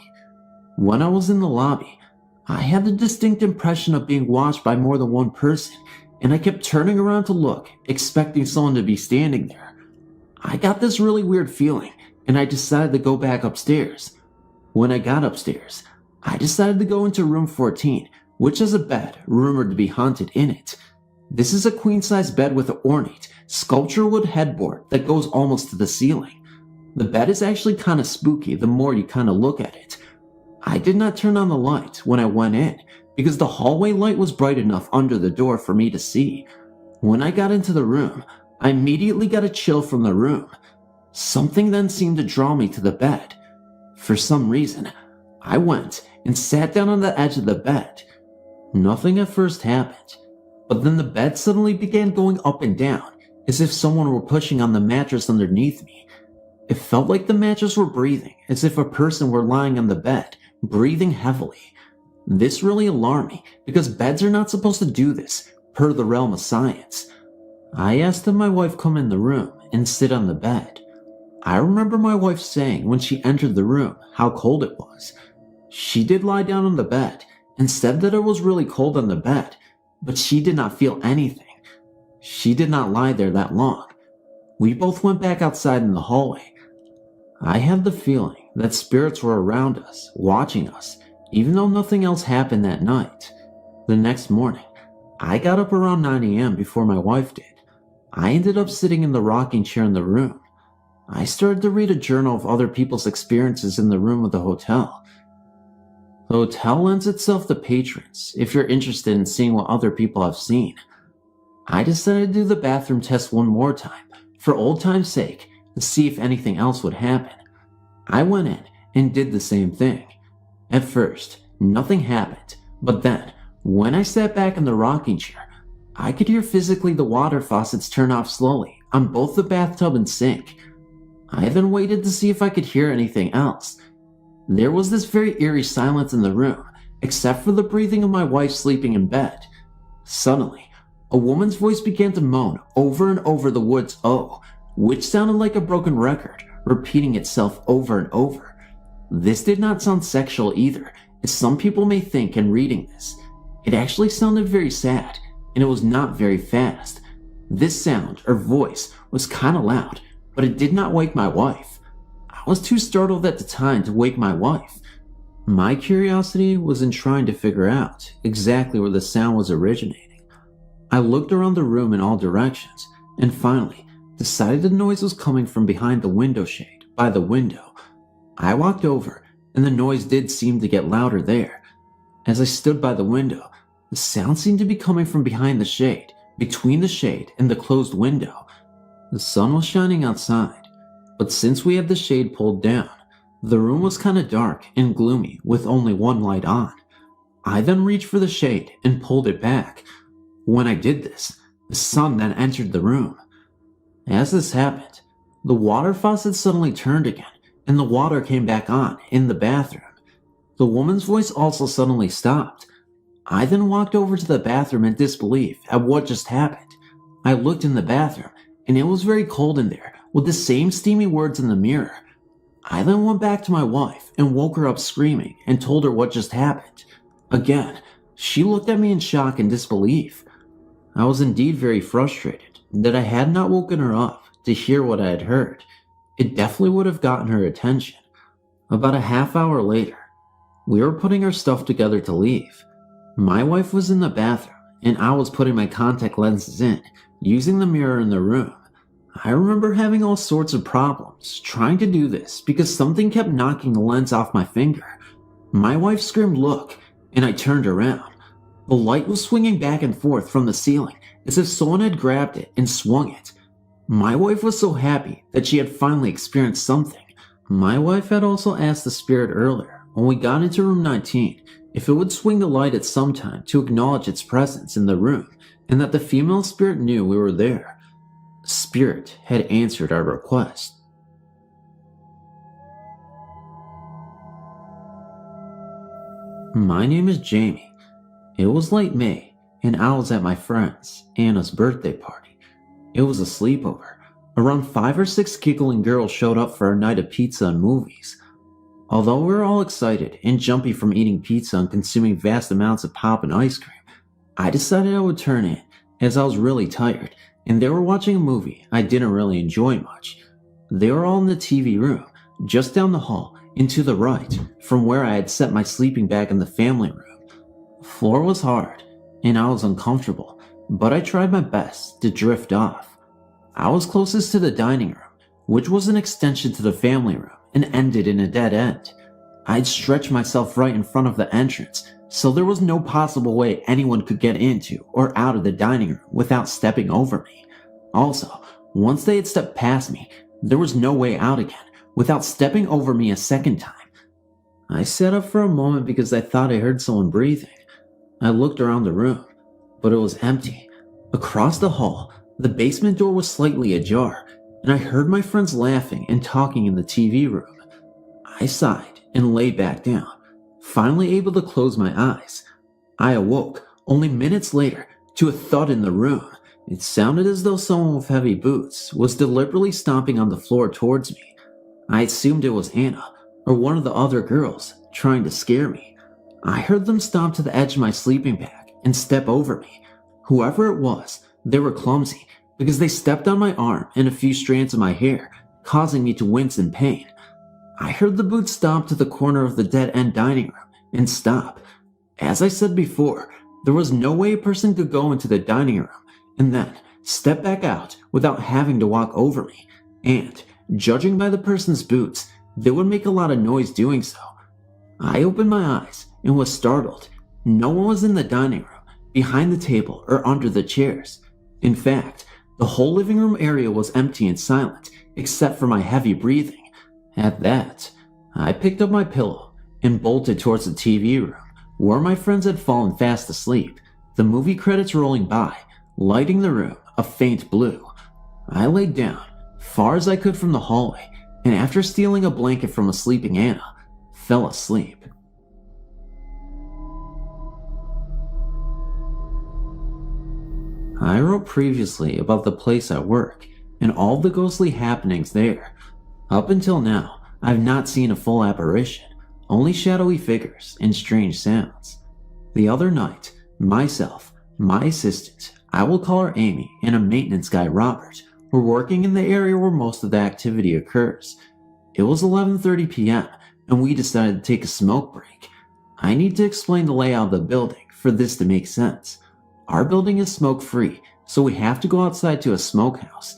When I was in the lobby, I had the distinct impression of being watched by more than one person, and I kept turning around to look, expecting someone to be standing there. I got this really weird feeling, and I decided to go back upstairs. When I got upstairs, I decided to go into room 14, which has a bed rumored to be haunted in it. This is a queen-size bed with an ornate, sculpture wood headboard that goes almost to the ceiling. The bed is actually kind of spooky the more you kind of look at it. I did not turn on the light when I went in, because the hallway light was bright enough under the door for me to see. When I got into the room, I immediately got a chill from the room. Something then seemed to draw me to the bed. For some reason, I went and sat down on the edge of the bed. Nothing at first happened, but then the bed suddenly began going up and down, as if someone were pushing on the mattress underneath me. It felt like the mattress were breathing, as if a person were lying on the bed, breathing heavily. This really alarmed me, because beds are not supposed to do this, per the realm of science. I asked that my wife come in the room and sit on the bed. I remember my wife saying when she entered the room how cold it was. She did lie down on the bed and said that it was really cold on the bed, but she did not feel anything. She did not lie there that long. We both went back outside in the hallway. I had the feeling that spirits were around us, watching us, even though nothing else happened that night. The next morning, I got up around 9 a.m. before my wife did. I ended up sitting in the rocking chair in the room. I started to read a journal of other people's experiences in the room of the hotel. The hotel lends itself to patrons if you're interested in seeing what other people have seen. I decided to do the bathroom test one more time, for old time's sake, to see if anything else would happen. I went in and did the same thing. At first, nothing happened, but then, when I sat back in the rocking chair, I could hear physically the water faucets turn off slowly on both the bathtub and sink. I then waited to see if I could hear anything else. There was this very eerie silence in the room, except for the breathing of my wife sleeping in bed. Suddenly, a woman's voice began to moan over and over the words "oh," which sounded like a broken record, repeating itself over and over. This did not sound sexual either, as some people may think in reading this. It actually sounded very sad, and it was not very fast. This sound, or voice, was kinda loud, but it did not wake my wife. I was too startled at the time to wake my wife. My curiosity was in trying to figure out exactly where the sound was originating. I looked around the room in all directions, and finally decided the noise was coming from behind the window shade by the window. I walked over, and the noise did seem to get louder there. As I stood by the window, the sound seemed to be coming from behind the shade, between the shade and the closed window. The sun was shining outside, but since we had the shade pulled down, the room was kind of dark and gloomy with only one light on. I then reached for the shade and pulled it back. When I did this, the sun then entered the room. As this happened, the water faucet suddenly turned again, and the water came back on in the bathroom. The woman's voice also suddenly stopped. I then walked over to the bathroom in disbelief at what just happened. I looked in the bathroom, and it was very cold in there, with the same steamy words in the mirror. I then went back to my wife and woke her up screaming and told her what just happened. Again, she looked at me in shock and disbelief. I was indeed very frustrated that I had not woken her up to hear what I had heard. It definitely would have gotten her attention. About a half hour later, we were putting our stuff together to leave. My wife was in the bathroom, and I was putting my contact lenses in, using the mirror in the room. I remember having all sorts of problems trying to do this because something kept knocking the lens off my finger. My wife screamed, "Look," and I turned around. The light was swinging back and forth from the ceiling as if someone had grabbed it and swung it. My wife was so happy that she had finally experienced something. My wife had also asked the spirit earlier when we got into room 19 if it would swing the light at some time to acknowledge its presence in the room and that the female spirit knew we were there. Spirit had answered our request. My name is Jamie. It was late May, and I was at my friend's, Anna's birthday party. It was a sleepover. Around 5 or 6 giggling girls showed up for a night of pizza and movies. Although we were all excited and jumpy from eating pizza and consuming vast amounts of pop and ice cream, I decided I would turn in, as I was really tired, and they were watching a movie I didn't really enjoy much. They were all in the TV room, just down the hall, and to the right, from where I had set my sleeping bag in the family room. The floor was hard, and I was uncomfortable, but I tried my best to drift off. I was closest to the dining room, which was an extension to the family room, and ended in a dead end. I'd stretched myself right in front of the entrance, so there was no possible way anyone could get into or out of the dining room without stepping over me. Also, once they had stepped past me, there was no way out again without stepping over me a second time. I sat up for a moment because I thought I heard someone breathing. I looked around the room, but it was empty. Across the hall, the basement door was slightly ajar, and I heard my friends laughing and talking in the TV room. I sighed and lay back down, finally able to close my eyes. I awoke only minutes later to a thud in the room. It sounded as though someone with heavy boots was deliberately stomping on the floor towards me. I assumed it was Anna or one of the other girls trying to scare me. I heard them stomp to the edge of my sleeping bag and step over me. Whoever it was, they were clumsy because they stepped on my arm and a few strands of my hair, causing me to wince in pain. I heard the boots stomp to the corner of the dead-end dining room and stop. As I said before, there was no way a person could go into the dining room and then step back out without having to walk over me. And, judging by the person's boots, they would make a lot of noise doing so. I opened my eyes and was startled. No one was in the dining room, behind the table, or under the chairs. In fact, the whole living room area was empty and silent, except for my heavy breathing. At that, I picked up my pillow and bolted towards the TV room, where my friends had fallen fast asleep, the movie credits rolling by, lighting the room a faint blue. I laid down, far as I could from the hallway, and after stealing a blanket from a sleeping Anna, fell asleep. I wrote previously about the place I work and all the ghostly happenings there. Up until now, I've not seen a full apparition, only shadowy figures and strange sounds. The other night, myself, my assistant, I will call her Amy, and a maintenance guy, Robert, were working in the area where most of the activity occurs. It was 11:30 p.m., and we decided to take a smoke break. I need to explain the layout of the building for this to make sense. Our building is smoke-free, so we have to go outside to a smokehouse.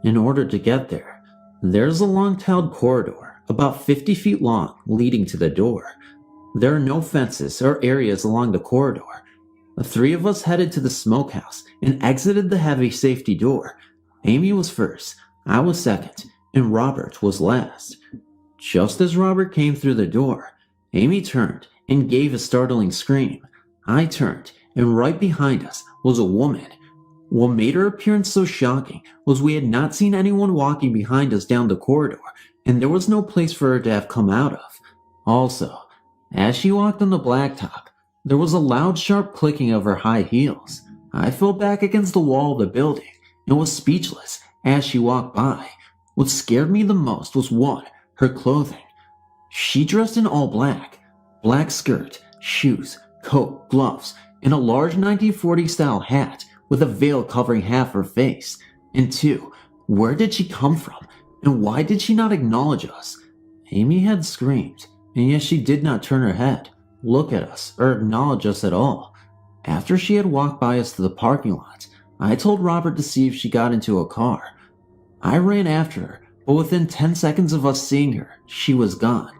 In order to get there, there's a long tiled corridor, about 50 feet long, leading to the door. There are no fences or areas along the corridor. The three of us headed to the smokehouse and exited the heavy safety door. Amy was first, I was second, and Robert was last. Just as Robert came through the door, Amy turned and gave a startling scream. I turned, and right behind us was a woman. What made her appearance so shocking was we had not seen anyone walking behind us down the corridor, and there was no place for her to have come out of. Also, as she walked on the blacktop, there was a loud, sharp clicking of her high heels. I fell back against the wall of the building and was speechless as she walked by. What scared me the most was one, her clothing. She dressed in all black. Black skirt, shoes, coat, gloves, and a large 1940s style hat with a veil covering half her face. And two, where did she come from? And why did she not acknowledge us? Amy had screamed, and yet she did not turn her head, look at us, or acknowledge us at all. After she had walked by us to the parking lot, I told Robert to see if she got into a car. I ran after her, but within 10 seconds of us seeing her, she was gone.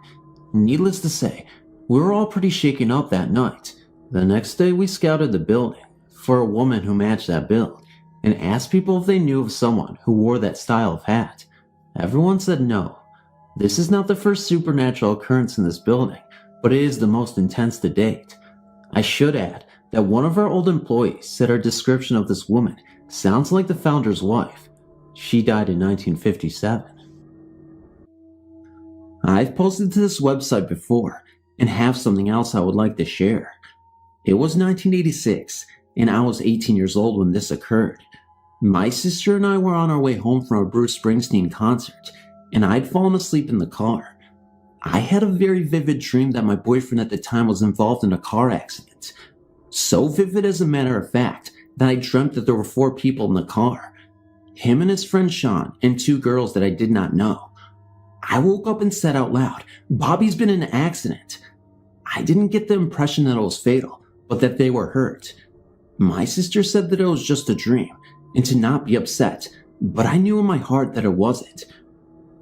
Needless to say, we were all pretty shaken up that night. The next day we scouted the building for a woman who matched that build and asked people if they knew of someone who wore that style of hat. Everyone said no. This is not the first supernatural occurrence in this building, but it is the most intense to date. I should add that one of our old employees said our description of this woman sounds like the founder's wife. She died in 1957. I've posted to this website before and have something else I would like to share. It was 1986 and I was 18 years old when this occurred. My sister and I were on our way home from a Bruce Springsteen concert and I'd fallen asleep in the car. I had a very vivid dream that my boyfriend at the time was involved in a car accident. So vivid, as a matter of fact, that I dreamt that there were 4 people in the car. Him and his friend Sean and 2 girls that I did not know. I woke up and said out loud, "Bobby's been in an accident." I didn't get the impression that it was fatal, but that they were hurt. My sister said that it was just a dream and to not be upset, but I knew in my heart that it wasn't.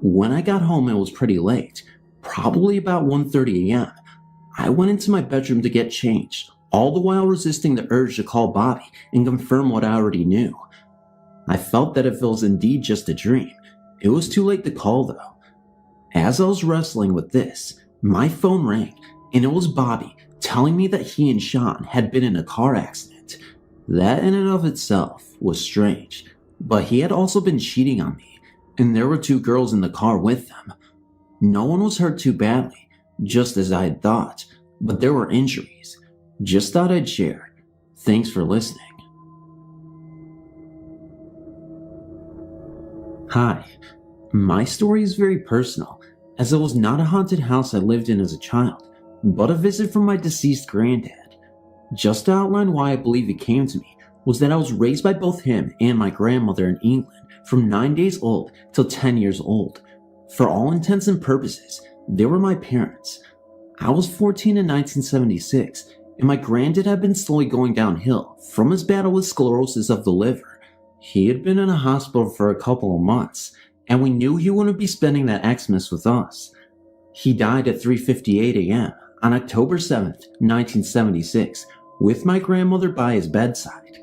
When I got home, it was pretty late, probably about 1:30 a.m. I went into my bedroom to get changed, all the while resisting the urge to call Bobby and confirm what I already knew. I felt that if it was indeed just a dream, it was too late to call though. As I was wrestling with this, my phone rang and it was Bobby telling me that he and Sean had been in a car accident. That in and of itself was strange, but he had also been cheating on me, and there were 2 girls in the car with them. No one was hurt too badly, just as I had thought, but there were injuries. Just thought I'd share. Thanks for listening. Hi. My story is very personal, as it was not a haunted house I lived in as a child, but a visit from my deceased granddad. Just to outline why I believe it came to me was that I was raised by both him and my grandmother in England from 9 days old till 10 years old. For all intents and purposes, they were my parents. I was 14 in 1976, and my granddad had been slowly going downhill from his battle with sclerosis of the liver. He had been in a hospital for a couple of months, and we knew he wouldn't be spending that Xmas with us. He died at 3:58 a.m. on October 7th, 1976, with my grandmother by his bedside.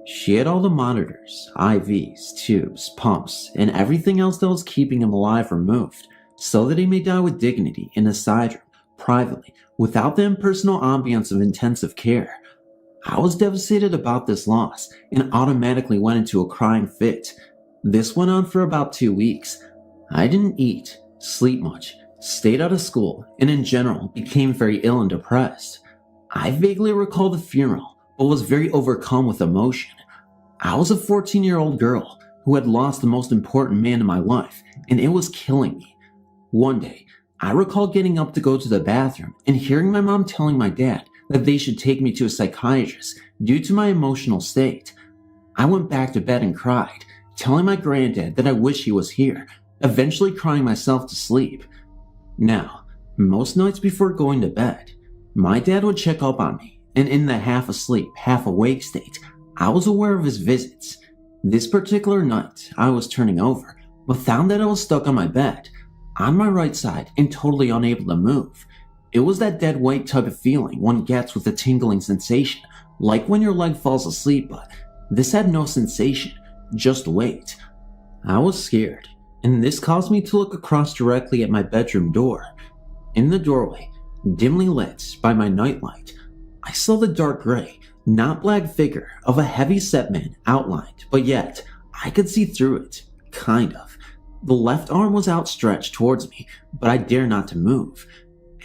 She had all the monitors, IVs, tubes, pumps, and everything else that was keeping him alive removed, so that he may die with dignity in a side room, privately, without the impersonal ambience of intensive care. I was devastated about this loss and automatically went into a crying fit. This went on for about 2 weeks. I didn't eat, sleep much, stayed out of school, and in general became very ill and depressed. I vaguely recall the funeral, but was very overcome with emotion. I was a 14-year-old girl who had lost the most important man in my life, and it was killing me. One day, I recall getting up to go to the bathroom and hearing my mom telling my dad that they should take me to a psychiatrist due to my emotional state. I went back to bed and cried, telling my granddad that I wish he was here, eventually crying myself to sleep. Now, most nights before going to bed, my dad would check up on me, and in the half asleep, half awake state, I was aware of his visits. This particular night, I was turning over, but found that I was stuck on my bed, on my right side and totally unable to move. It was that dead weight type of feeling one gets with a tingling sensation, like when your leg falls asleep, but this had no sensation, just weight. I was scared, and this caused me to look across directly at my bedroom door. In the doorway, dimly lit by my nightlight, I saw the dark gray, not black figure of a heavy-set man outlined, but yet I could see through it, kind of. The left arm was outstretched towards me, but I dare not to move.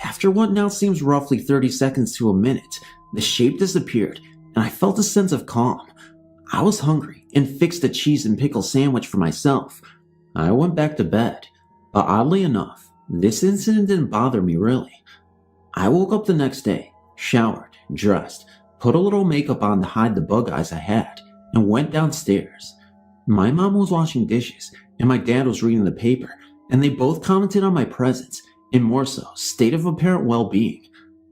After what now seems roughly 30 seconds to a minute, the shape disappeared, and I felt a sense of calm. I was hungry and fixed a cheese and pickle sandwich for myself. I went back to bed, but oddly enough, this incident didn't bother me really. I woke up the next day, showered, dressed, put a little makeup on to hide the bug eyes I had, and went downstairs. My mom was washing dishes, and my dad was reading the paper, and they both commented on my presence, and more so, state of apparent well-being.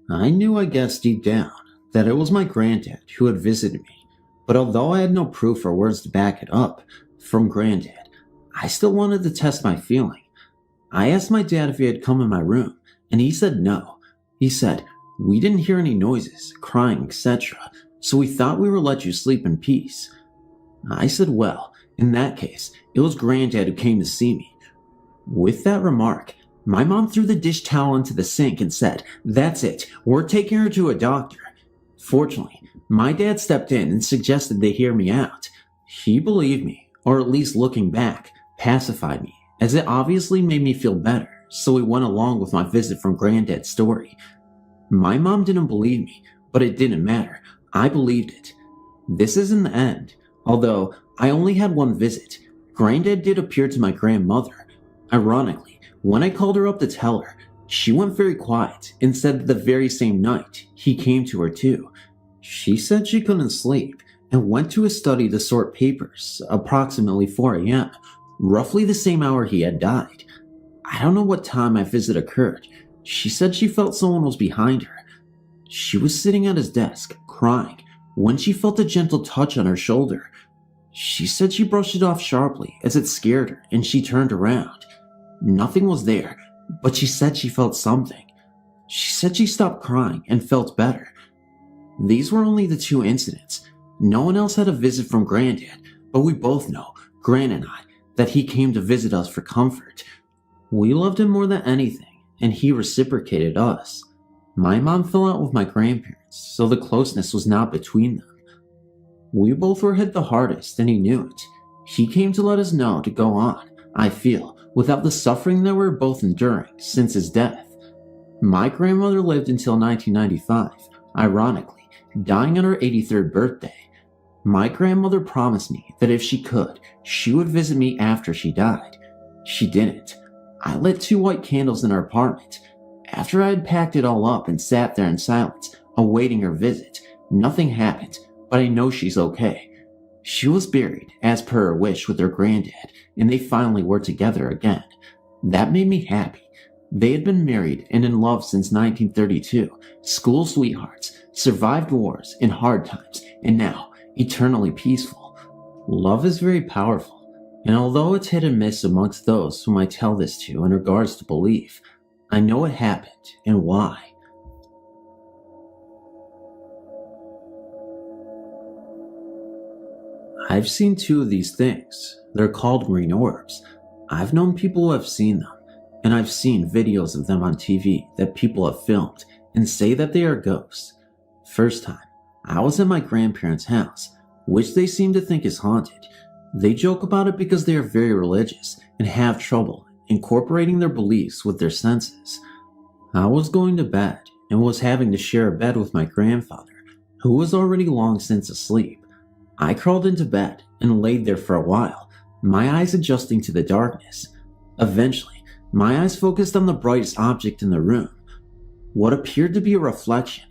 I knew, I guess, deep down, that it was my granddad who had visited me, but although I had no proof or words to back it up from granddad, I still wanted to test my feeling. I asked my dad if he had come in my room, and he said no. He said, "We didn't hear any noises, crying, etc., so we thought we would let you sleep in peace." I said, well, in that case, it was granddad who came to see me. With that remark, my mom threw the dish towel into the sink and said, "That's it, we're taking her to a doctor." Fortunately, my dad stepped in and suggested they hear me out. He believed me, or at least looking back, pacified me, as it obviously made me feel better, so we went along with my visit from granddad's story. My mom didn't believe me, but it didn't matter. I believed it. This isn't the end. Although I only had one visit, granddad did appear to my grandmother. Ironically, when I called her up to tell her, she went very quiet and said that the very same night, he came to her too. She said she couldn't sleep and went to his study to sort papers, approximately 4 a.m., roughly the same hour he had died. I don't know what time my visit occurred. She said she felt someone was behind her. She was sitting at his desk, crying, when she felt a gentle touch on her shoulder. She said she brushed it off sharply as it scared her and she turned around. Nothing was there, but she said she felt something. She said she stopped crying and felt better. These were only the 2 incidents. No one else had a visit from granddad, but we both know, Gran and I, that he came to visit us for comfort. We loved him more than anything, and he reciprocated us. My mom fell out with my grandparents, so the closeness was not between them. We both were hit the hardest, and he knew it. He came to let us know to go on, I feel, without the suffering that we were both enduring since his death. My grandmother lived until 1995, ironically, dying on her 83rd birthday. My grandmother promised me that if she could, she would visit me after she died. She didn't. I lit 2 white candles in her apartment. After I had packed it all up and sat there in silence, awaiting her visit, nothing happened, but I know she's okay. She was buried, as per her wish, with her granddad, and they finally were together again. That made me happy. They had been married and in love since 1932, school sweethearts, survived wars and hard times, and now eternally peaceful. Love is very powerful, and although it's hit and miss amongst those whom I tell this to in regards to belief, I know it happened and why. I've seen 2 of these things. They're called green orbs. I've known people who have seen them, and I've seen videos of them on TV that people have filmed and say that they are ghosts. First time, I was at my grandparents' house, which they seem to think is haunted. They joke about it because they are very religious and have trouble incorporating their beliefs with their senses. I was going to bed and was having to share a bed with my grandfather, who was already long since asleep. I crawled into bed and laid there for a while, my eyes adjusting to the darkness. Eventually, my eyes focused on the brightest object in the room, what appeared to be a reflection.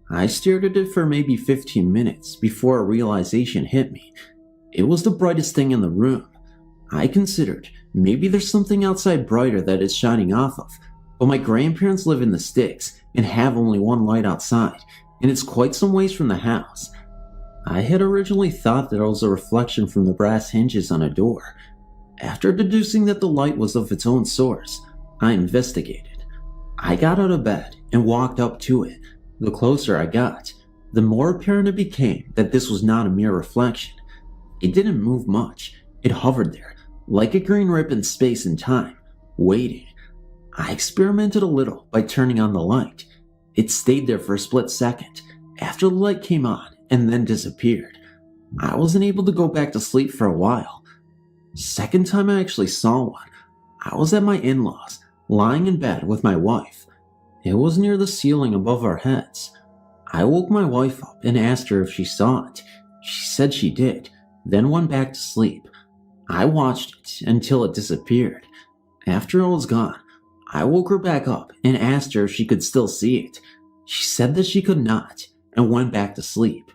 I stared at it for maybe 15 minutes before a realization hit me. It was the brightest thing in the room. I considered maybe there's something outside brighter that it's shining off of, but my grandparents live in the sticks and have only one light outside, and it's quite some ways from the house. I had originally thought that it was a reflection from the brass hinges on a door. After deducing that the light was of its own source, I investigated. I got out of bed and walked up to it. The closer I got, the more apparent it became that this was not a mere reflection. It didn't move much. It hovered there, like a green rip in space and time, waiting. I experimented a little by turning on the light. It stayed there for a split second after the light came on and then disappeared. I wasn't able to go back to sleep for a while. Second time I actually saw one, I was at my in-laws, lying in bed with my wife. It was near the ceiling above our heads. I woke my wife up and asked her if she saw it. She said she did, then went back to sleep. I watched it until it disappeared. After it was gone, I woke her back up and asked her if she could still see it. She said that she could not and went back to sleep.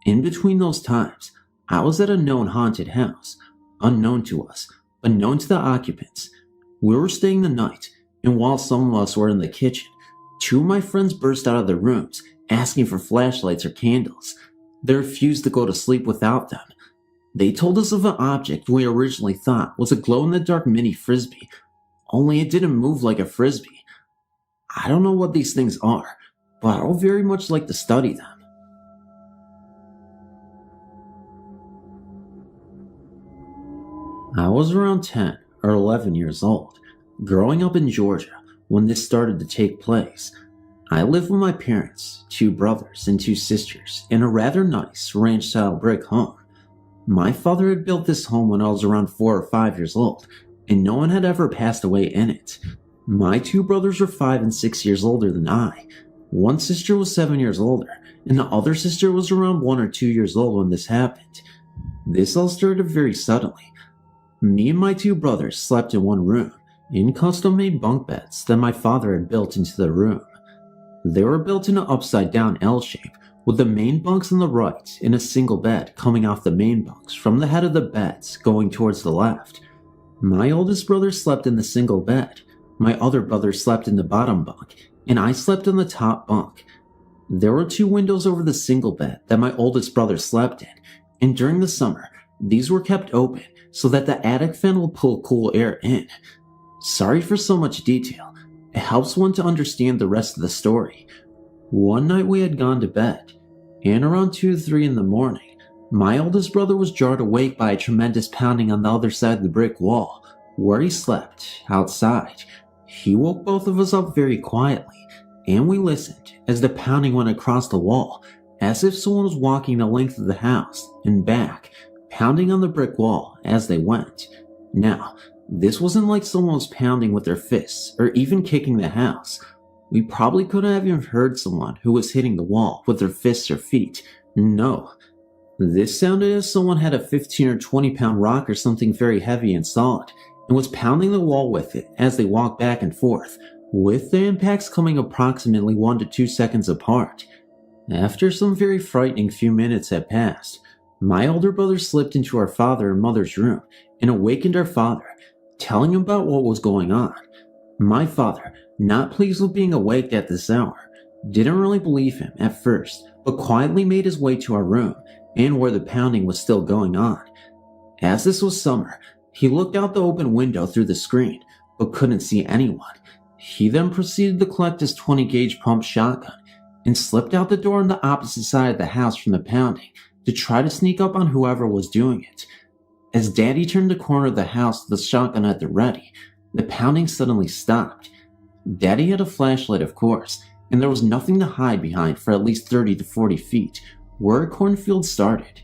In between those times, I was at a known haunted house, unknown to us, but known to the occupants. We were staying the night, and while some of us were in the kitchen, two of my friends burst out of their rooms asking for flashlights or candles. They refused to go to sleep without them. They told us of an object we originally thought was a glow-in-the-dark mini frisbee, only it didn't move like a frisbee. I don't know what these things are, but I would very much like to study them. I was around 10 or 11 years old, growing up in Georgia when this started to take place. I lived with my parents, two brothers and two sisters, in a rather nice ranch-style brick home. My father had built this home when I was around 4 or 5 years old, and no one had ever passed away in it. My two brothers were 5 and 6 years older than I. One sister was 7 years older, and the other sister was around 1 or 2 years old when this happened. This all started very suddenly. Me and my two brothers slept in one room, in custom-made bunk beds that my father had built into the room. They were built in an upside-down L shape, with the main bunks on the right and a single bed coming off the main bunks from the head of the beds going towards the left. My oldest brother slept in the single bed, my other brother slept in the bottom bunk, and I slept on the top bunk. There were 2 windows over the single bed that my oldest brother slept in, and during the summer, these were kept open so that the attic fan will pull cool air in. Sorry for so much detail. It helps one to understand the rest of the story. One night we had gone to bed, and around 2 to 3 in the morning, my oldest brother was jarred awake by a tremendous pounding on the other side of the brick wall, where he slept, outside. He woke both of us up very quietly, and we listened as the pounding went across the wall, as if someone was walking the length of the house and back, pounding on the brick wall as they went. Now, this wasn't like someone was pounding with their fists or even kicking the house. We probably couldn't have even heard someone who was hitting the wall with their fists or feet. No. This sounded as someone had a 15 or 20 pound rock or something very heavy and solid, and was pounding the wall with it as they walked back and forth, with the impacts coming approximately 1 to 2 seconds apart. After some very frightening few minutes had passed, my older brother slipped into our father and mother's room and awakened our father, telling him about what was going on. My father, not pleased with being awake at this hour, didn't really believe him at first, but quietly made his way to our room and where the pounding was still going on. As this was summer, he looked out the open window through the screen, but couldn't see anyone. He then proceeded to collect his 20 gauge pump shotgun and slipped out the door on the opposite side of the house from the pounding to try to sneak up on whoever was doing it. As Daddy turned the corner of the house with the shotgun at the ready, the pounding suddenly stopped. Daddy had a flashlight, of course, and there was nothing to hide behind for at least 30 to 40 feet, where a cornfield started.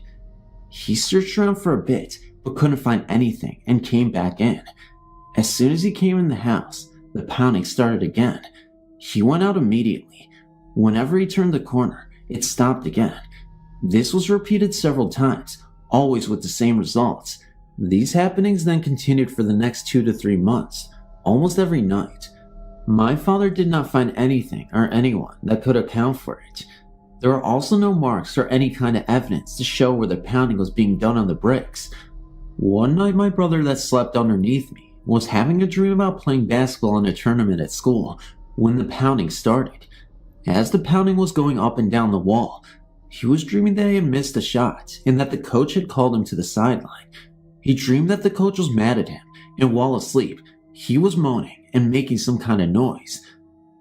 He searched around for a bit, but couldn't find anything and came back in. As soon as he came in the house, the pounding started again. He went out immediately. Whenever he turned the corner, it stopped again. This was repeated several times, always with the same results. These happenings then continued for the next 2 to 3 months, almost every night. My father did not find anything or anyone that could account for it. There are also no marks or any kind of evidence to show where the pounding was being done on the bricks. One night my brother that slept underneath me was having a dream about playing basketball in a tournament at school when the pounding started. As the pounding was going up and down the wall, he was dreaming that he had missed a shot and that the coach had called him to the sideline. He dreamed that the coach was mad at him, and while asleep, he was moaning and making some kind of noise.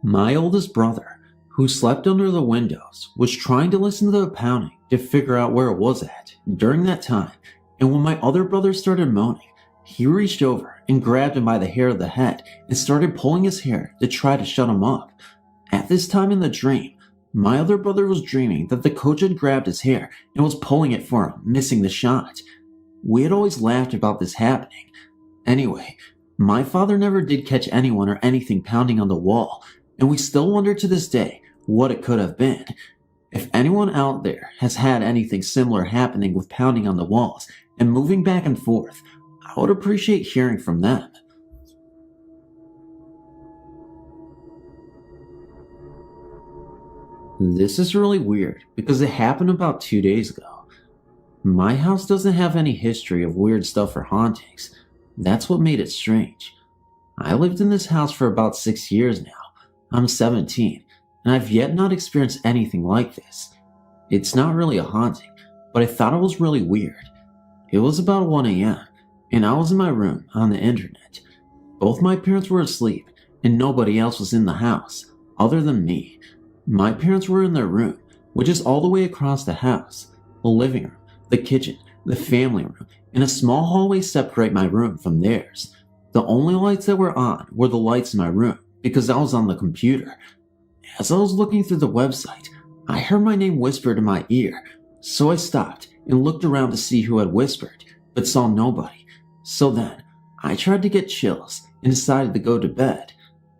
My oldest brother, who slept under the windows, was trying to listen to the pounding to figure out where it was at during that time, and when my other brother started moaning, he reached over and grabbed him by the hair of the head and started pulling his hair to try to shut him up. At this time in the dream, my other brother was dreaming that the coach had grabbed his hair and was pulling it for him, missing the shot. We had always laughed about this happening. Anyway, my father never did catch anyone or anything pounding on the wall, and we still wonder to this day what it could have been. If anyone out there has had anything similar happening with pounding on the walls and moving back and forth, I would appreciate hearing from them. This is really weird because it happened about 2 days ago. My house doesn't have any history of weird stuff or hauntings. That's what made it strange. I lived in this house for about 6 years now. I'm 17, and I've yet not experienced anything like this. It's not really a haunting, but I thought it was really weird. It was about 1 a.m., and I was in my room on the internet. Both my parents were asleep, and nobody else was in the house, other than me. My parents were in their room, which is all the way across the house. The living room, the kitchen, the family room, and a small hallway separate my room from theirs. The only lights that were on were the lights in my room, because I was on the computer. As I was looking through the website, I heard my name whispered in my ear, so I stopped and looked around to see who had whispered, but saw nobody. So then, I tried to get chills and decided to go to bed.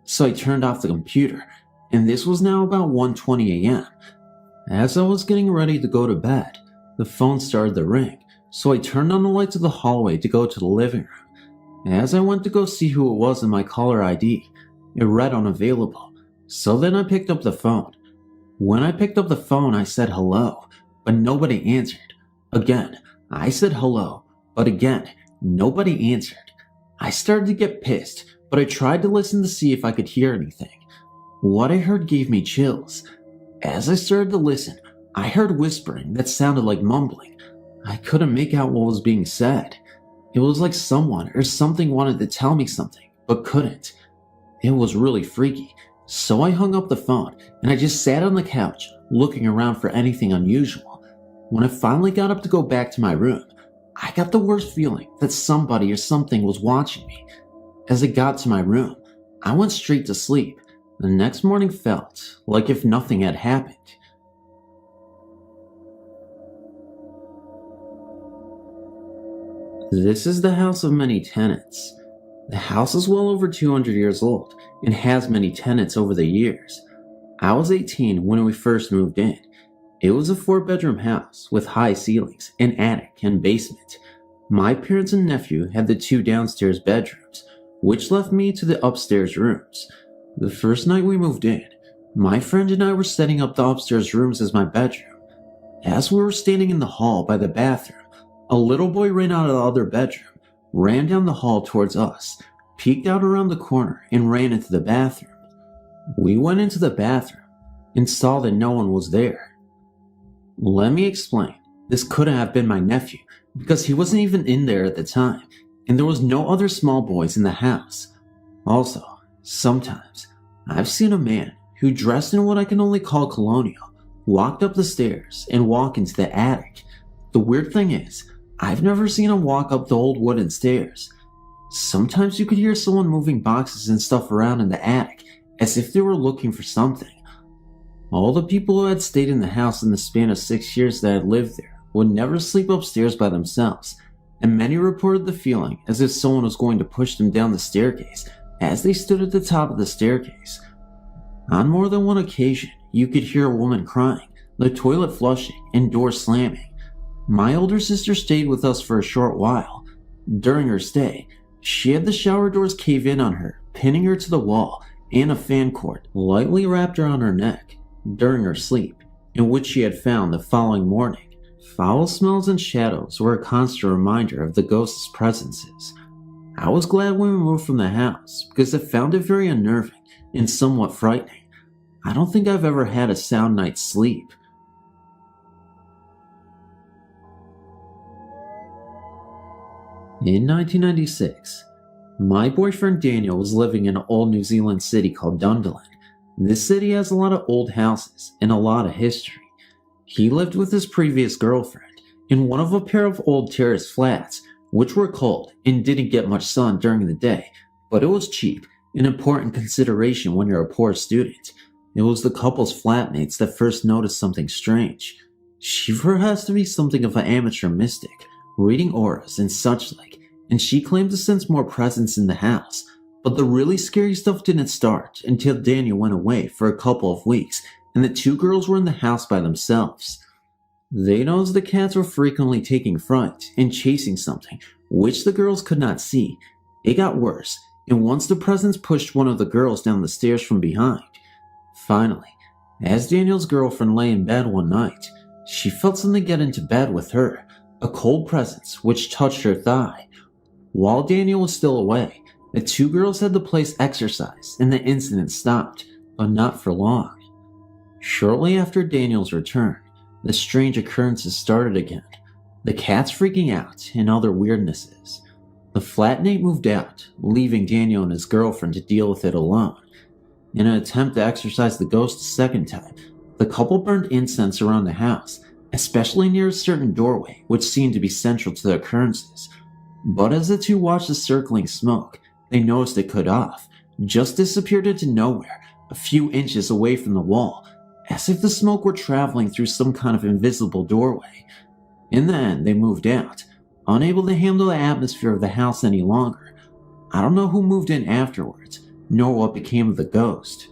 So I turned off the computer, and this was now about 1:20 a.m. As I was getting ready to go to bed, the phone started to ring, so I turned on the lights of the hallway to go to the living room. As I went to go see who it was in my caller ID, it read unavailable, so then I picked up the phone. When I picked up the phone, I said hello, but nobody answered. Again, I said hello, but again, nobody answered. I started to get pissed, but I tried to listen to see if I could hear anything. What I heard gave me chills. As I started to listen, I heard whispering that sounded like mumbling. I couldn't make out what was being said. It was like someone or something wanted to tell me something, but couldn't. It was really freaky, so I hung up the phone and I just sat on the couch, looking around for anything unusual. When I finally got up to go back to my room, I got the worst feeling that somebody or something was watching me. As I got to my room, I went straight to sleep. The next morning felt like if nothing had happened. This is the house of many tenants. The house is well over 200 years old and has many tenants over the years. I was 18 when we first moved in. It was a 4-bedroom house with high ceilings, an attic, and basement. My parents and nephew had the 2 downstairs bedrooms, which left me to the upstairs rooms. The first night we moved in, my friend and I were setting up the upstairs rooms as my bedroom. As we were standing in the hall by the bathroom, a little boy ran out of the other bedroom, ran down the hall towards us, peeked out around the corner, and ran into the bathroom. We went into the bathroom and saw that no one was there. Let me explain. This couldn't have been my nephew because he wasn't even in there at the time, and there was no other small boys in the house. Also, sometimes I've seen a man who dressed in what I can only call colonial walked up the stairs and walk into the attic. The weird thing is, I've never seen him walk up the old wooden stairs. Sometimes you could hear someone moving boxes and stuff around in the attic as if they were looking for something. All the people who had stayed in the house in the span of 6 years that had lived there would never sleep upstairs by themselves, and many reported the feeling as if someone was going to push them down the staircase as they stood at the top of the staircase. On more than one occasion, you could hear a woman crying, the toilet flushing, and doors slamming. My older sister stayed with us for a short while. During her stay, she had the shower doors cave in on her, pinning her to the wall, and a fan cord lightly wrapped around her neck during her sleep, in which she had found the following morning. Foul smells and shadows were a constant reminder of the ghost's presences. I was glad when we moved from the house because I found it very unnerving and somewhat frightening. I don't think I've ever had a sound night's sleep. In 1996, my boyfriend Daniel was living in an old New Zealand city called Dunedin. This city has a lot of old houses and a lot of history. He lived with his previous girlfriend in one of a pair of old terrace flats, which were cold and didn't get much sun during the day, but it was cheap, an important consideration when you're a poor student. It was the couple's flatmates that first noticed something strange. Shiva has to be something of an amateur mystic, reading auras and such like, and she claimed to sense more presence in the house. But the really scary stuff didn't start until Daniel went away for a couple of weeks and the two girls were in the house by themselves. They noticed the cats were frequently taking fright and chasing something, which the girls could not see. It got worse, and once the presence pushed one of the girls down the stairs from behind. Finally, as Daniel's girlfriend lay in bed one night, she felt something get into bed with her, a cold presence which touched her thigh. While Daniel was still away, the two girls had the place exorcised and the incident stopped, but not for long. Shortly after Daniel's return, the strange occurrences started again, the cats freaking out and other weirdnesses. The flatmate moved out, leaving Daniel and his girlfriend to deal with it alone. In an attempt to exorcise the ghost a second time, the couple burned incense around the house, especially near a certain doorway which seemed to be central to the occurrences. But as the two watched the circling smoke, they noticed it cut off, just disappeared into nowhere, a few inches away from the wall, as if the smoke were traveling through some kind of invisible doorway. In the end, they moved out, unable to handle the atmosphere of the house any longer. I don't know who moved in afterwards, nor what became of the ghost.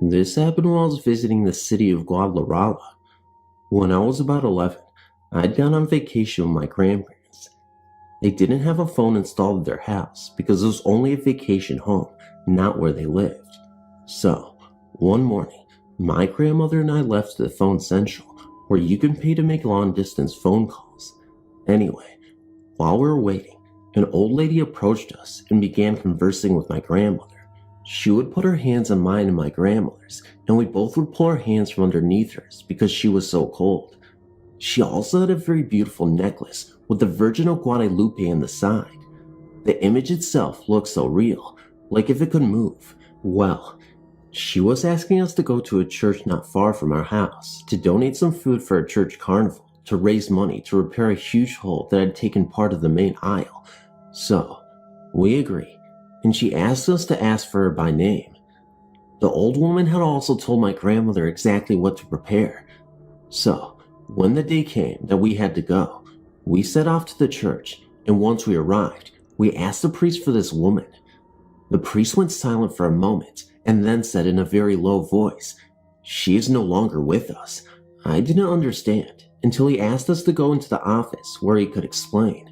This happened while I was visiting the city of Guadalajara. When I was about 11, I'd gone on vacation with my grandparents. They didn't have a phone installed at their house because it was only a vacation home, not where they lived. So, one morning, my grandmother and I left to the phone central, where you can pay to make long-distance phone calls. Anyway, while we were waiting, an old lady approached us and began conversing with my grandmother. She would put her hands on mine and my grandmother's, and we both would pull our hands from underneath hers because she was so cold. She also had a very beautiful necklace with the Virgin of Guadalupe on the side. The image itself looked so real, like if it could move. Well, she was asking us to go to a church not far from our house to donate some food for a church carnival to raise money to repair a huge hole that had taken part of the main aisle. So, we agreed, and she asked us to ask for her by name. The old woman had also told my grandmother exactly what to prepare. So, when the day came that we had to go, we set off to the church, and once we arrived, we asked the priest for this woman. The priest went silent for a moment, and then said in a very low voice, "She is no longer with us." I didn't understand until he asked us to go into the office where he could explain.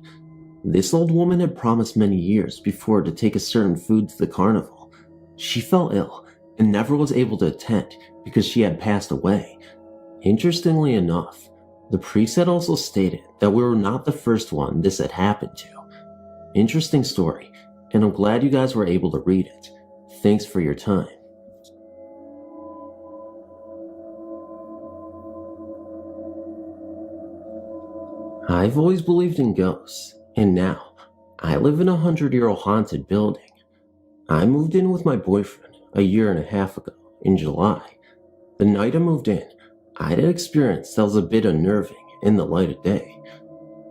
This old woman had promised many years before to take a certain food to the carnival. She fell ill and never was able to attend because she had passed away. Interestingly enough, the priest had also stated that we were not the first one this had happened to. Interesting story, and I'm glad you guys were able to read it. Thanks for your time. I've always believed in ghosts, and now I live in a 100-year-old haunted building. I moved in with my boyfriend a year and a half ago in July. The night I moved in, I had an experience that was a bit unnerving in the light of day.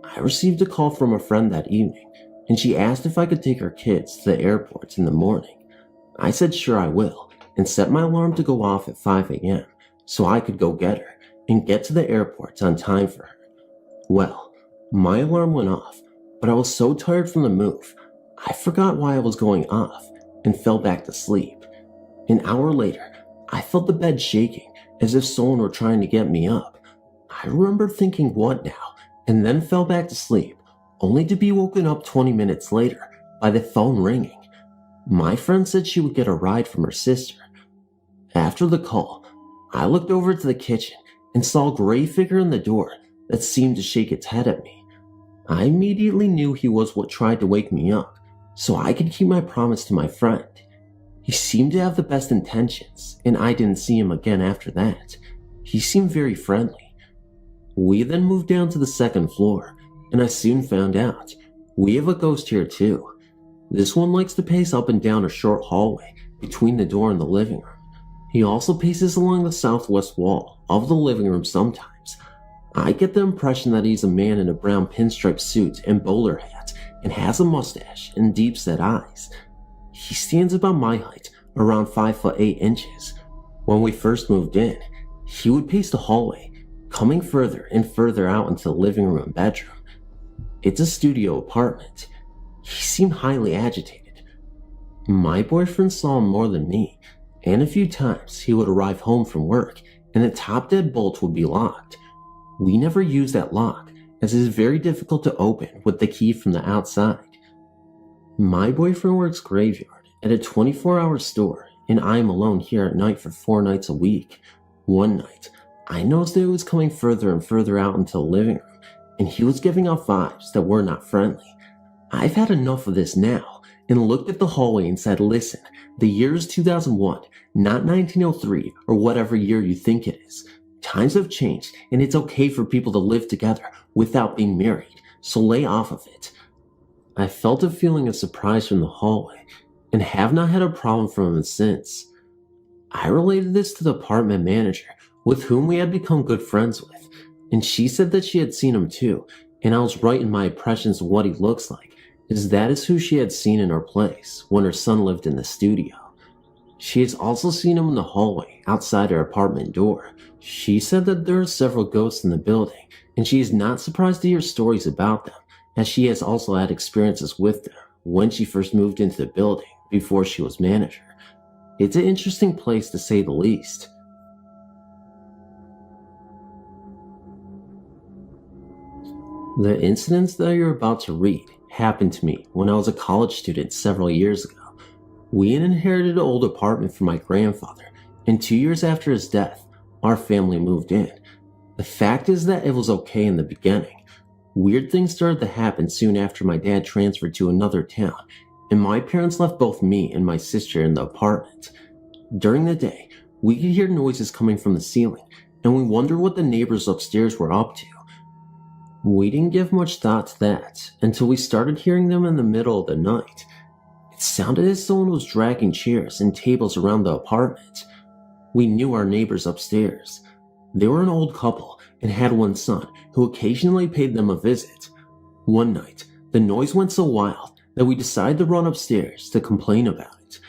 I received a call from a friend that evening, and she asked if I could take her kids to the airport in the morning. I said sure I will, and set my alarm to go off at 5 a.m. so I could go get her and get to the airport on time for her. Well, my alarm went off, but I was so tired from the move, I forgot why I was going off and fell back to sleep. An hour later, I felt the bed shaking as if someone were trying to get me up. I remember thinking what now, and then fell back to sleep, only to be woken up 20 minutes later by the phone ringing. My friend said she would get a ride from her sister. After the call, I looked over to the kitchen and saw a gray figure in the door that seemed to shake its head at me. I immediately knew he was what tried to wake me up, so I could keep my promise to my friend. He seemed to have the best intentions, and I didn't see him again after that. He seemed very friendly. We then moved down to the second floor, and I soon found out we have a ghost here too. This one likes to pace up and down a short hallway between the door and the living room. He also paces along the southwest wall of the living room sometimes. I get the impression that he's a man in a brown pinstripe suit and bowler hat and has a mustache and deep-set eyes. He stands about my height, around 5'8". When we first moved in, he would pace the hallway, coming further and further out into the living room and bedroom. It's a studio apartment. He seemed highly agitated. My boyfriend saw him more than me, and a few times he would arrive home from work and the top deadbolt would be locked. We never used that lock, as it is very difficult to open with the key from the outside. My boyfriend works graveyard at a 24-hour store, and I am alone here at night for 4 nights a week. One night, I noticed that he was coming further and further out into the living room, and he was giving off vibes that were not friendly. I've had enough of this now, and looked at the hallway and said, listen, the year is 2001, not 1903 or whatever year you think it is. Times have changed, and it's okay for people to live together without being married, so lay off of it. I felt a feeling of surprise from the hallway, and have not had a problem from him since. I related this to the apartment manager, with whom we had become good friends with, and she said that she had seen him too, and I was right in my impressions of what he looks like, as that is who she had seen in our place when her son lived in the studio. She has also seen him in the hallway outside her apartment door. She said that there are several ghosts in the building, and she is not surprised to hear stories about them, as she has also had experiences with them when she first moved into the building before she was manager. It's an interesting place to say the least. The incidents that you're about to read happened to me when I was a college student several years ago. We had inherited an old apartment from my grandfather, and 2 years after his death, our family moved in. The fact is that it was okay in the beginning. Weird things started to happen soon after my dad transferred to another town, and my parents left both me and my sister in the apartment. During the day, we could hear noises coming from the ceiling, and we wondered what the neighbors upstairs were up to. We didn't give much thought to that until we started hearing them in the middle of the night. It sounded as someone was dragging chairs and tables around the apartment. We knew our neighbors upstairs. They were an old couple and had one son who occasionally paid them a visit. One night, the noise went so wild that we decided to run upstairs to complain about it.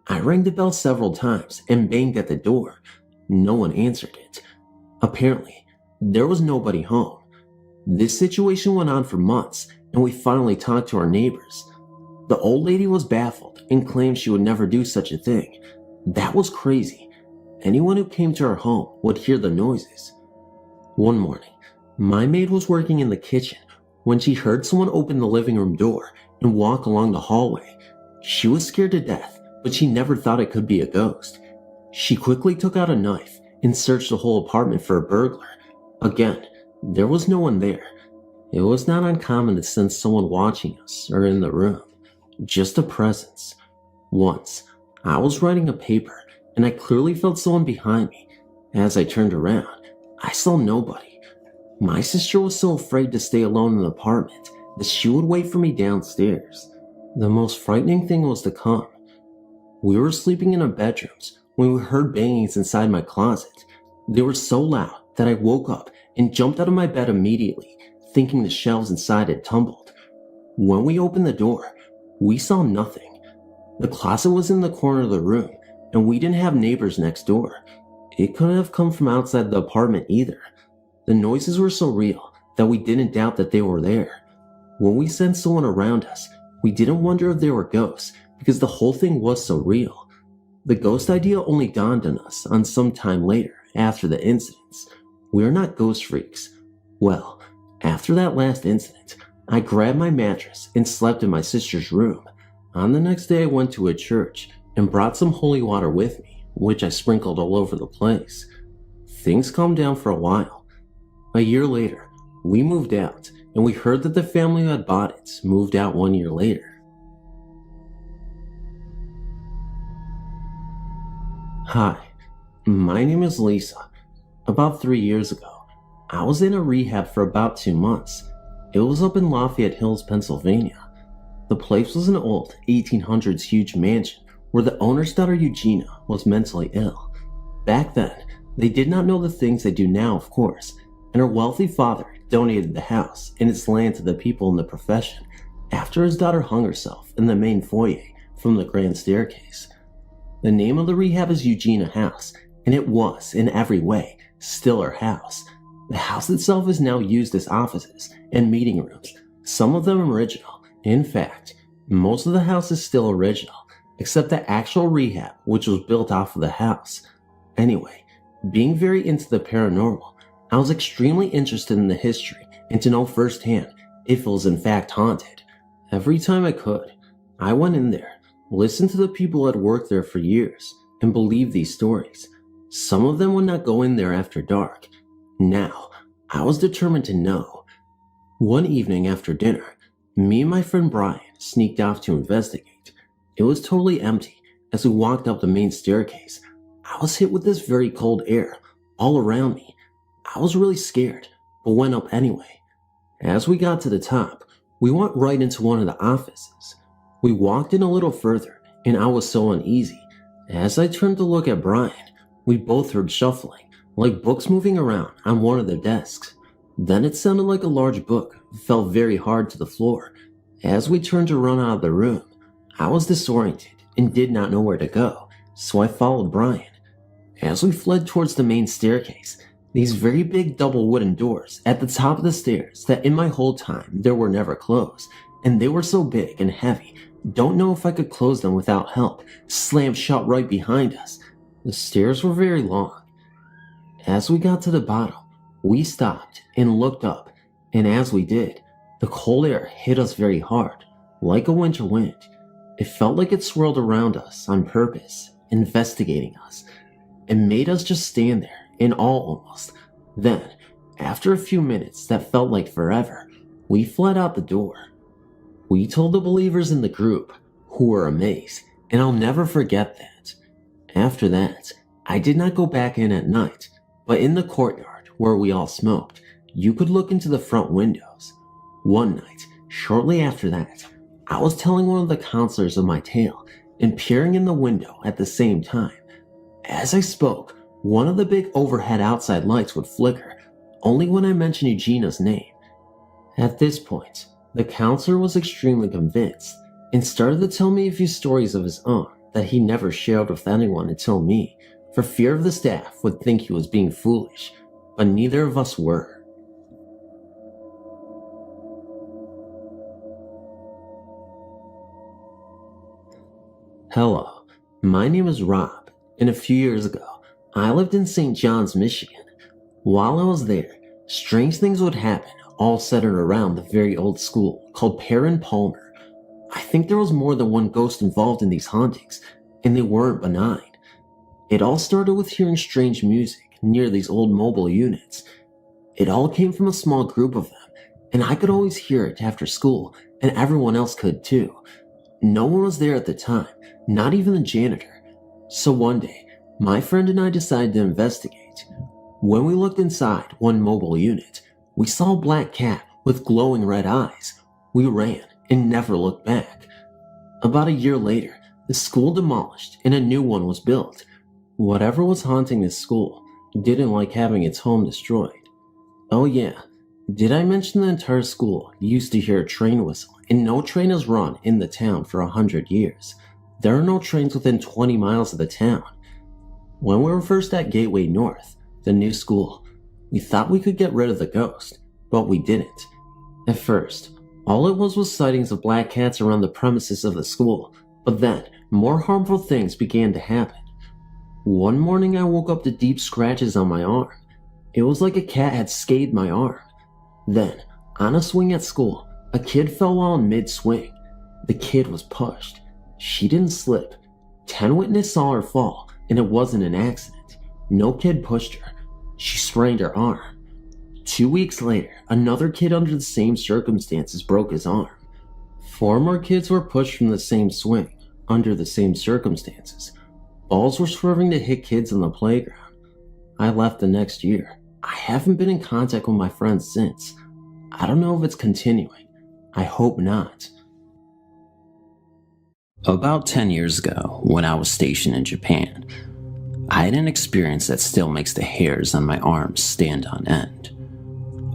I rang the bell several times and banged at the door. No one answered it. Apparently, there was nobody home. This situation went on for months, and we finally talked to our neighbors. The old lady was baffled and claimed she would never do such a thing. That was crazy. Anyone who came to our home would hear the noises. One morning, my maid was working in the kitchen when she heard someone open the living room door and walk along the hallway. She was scared to death, but she never thought it could be a ghost. She quickly took out a knife and searched the whole apartment for a burglar. Again, there was no one there. It was not uncommon to sense someone watching us or in the room, just a presence. Once, I was writing a paper and I clearly felt someone behind me. As I turned around, I saw nobody. My sister was so afraid to stay alone in the apartment that she would wait for me downstairs. The most frightening thing was to come. We were sleeping in our bedrooms when we heard bangings inside my closet. They were so loud that I woke up and jumped out of my bed immediately, thinking the shelves inside had tumbled. When we opened the door, we saw nothing. The closet was in the corner of the room, and we didn't have neighbors next door. It couldn't have come from outside the apartment either. The noises were so real that we didn't doubt that they were there. When we sensed someone around us, we didn't wonder if they were ghosts because the whole thing was so real. The ghost idea only dawned on us on some time later after the incidents. We are not ghost freaks. Well, after that last incident, I grabbed my mattress and slept in my sister's room. On the next day, I went to a church and brought some holy water with me, which I sprinkled all over the place. Things calmed down for a while. A year later, we moved out, and we heard that the family who had bought it moved out 1 year later. Hi, my name is Lisa. About 3 years ago, I was in a rehab for about 2 months. It was up in Lafayette Hills, Pennsylvania. The place was an old 1800s huge mansion where the owner's daughter Eugenia was mentally ill. Back then, they did not know the things they do now, of course, and her wealthy father donated the house and its land to the people in the profession after his daughter hung herself in the main foyer from the grand staircase. The name of the rehab is Eugenia House, and it was, in every way, still her house. The house itself is now used as offices and meeting rooms, some of them original. In fact, most of the house is still original, except the actual rehab, which was built off of the house. Anyway, being very into the paranormal, I was extremely interested in the history and to know firsthand if it was in fact haunted. Every time I could, I went in there, listened to the people who had worked there for years, and believed these stories. Some of them would not go in there after dark. Now, I was determined to know. One evening after dinner, me and my friend Brian sneaked off to investigate. It was totally empty. As we walked up the main staircase, I was hit with this very cold air all around me. I was really scared, but went up anyway. As we got to the top, we went right into one of the offices. We walked in a little further, and I was so uneasy. As I turned to look at Brian, we both heard shuffling, like books moving around on one of the desks. Then it sounded like a large book fell very hard to the floor. As we turned to run out of the room, I was disoriented and did not know where to go, so I followed Brian. As we fled towards the main staircase, these very big double wooden doors at the top of the stairs that in my whole time there were never closed, and they were so big and heavy, don't know if I could close them without help, slammed shut right behind us. The stairs were very long. As we got to the bottom, we stopped and looked up, and as we did, the cold air hit us very hard, like a winter wind. It felt like it swirled around us on purpose, investigating us. It made us just stand there, in awe almost. Then, after a few minutes that felt like forever, we fled out the door. We told the believers in the group, who were amazed, and I'll never forget that. After that, I did not go back in at night, but in the courtyard where we all smoked, you could look into the front windows. One night, shortly after that, I was telling one of the counselors of my tale and peering in the window at the same time. As I spoke, one of the big overhead outside lights would flicker, only when I mentioned Eugenia's name. At this point, the counselor was extremely convinced and started to tell me a few stories of his own that he never shared with anyone until me, for fear of the staff would think he was being foolish, but neither of us were. Hello, my name is Rob, and a few years ago, I lived in St. John's, Michigan. While I was there, strange things would happen, all centered around the very old school called Paranormal. I think there was more than one ghost involved in these hauntings, and they weren't benign. It all started with hearing strange music near these old mobile units. It all came from a small group of them, and I could always hear it after school, and everyone else could too. No one was there at the time, not even the janitor. So one day, my friend and I decided to investigate. When we looked inside one mobile unit, we saw a black cat with glowing red eyes. We ran and never looked back. About a year later, the school demolished and a new one was built. Whatever was haunting this school didn't like having its home destroyed. Oh yeah, did I mention the entire school used to hear a train whistle, and no train has run in the town for 100 years. There are no trains within 20 miles of the town. When we were first at Gateway North, the new school, we thought we could get rid of the ghost, but we didn't. At first, all it was sightings of black cats around the premises of the school, but then more harmful things began to happen. One morning I woke up to deep scratches on my arm. It was like a cat had scathed my arm. Then, on a swing at school, a kid fell while in mid-swing. The kid was pushed. She didn't slip. 10 witnesses saw her fall, and it wasn't an accident. No kid pushed her. She sprained her arm. 2 weeks later, another kid under the same circumstances broke his arm. 4 more kids were pushed from the same swing, under the same circumstances. Balls were swerving to hit kids on the playground. I left the next year. I haven't been in contact with my friends since. I don't know if it's continuing. I hope not. About 10 years ago, when I was stationed in Japan, I had an experience that still makes the hairs on my arms stand on end.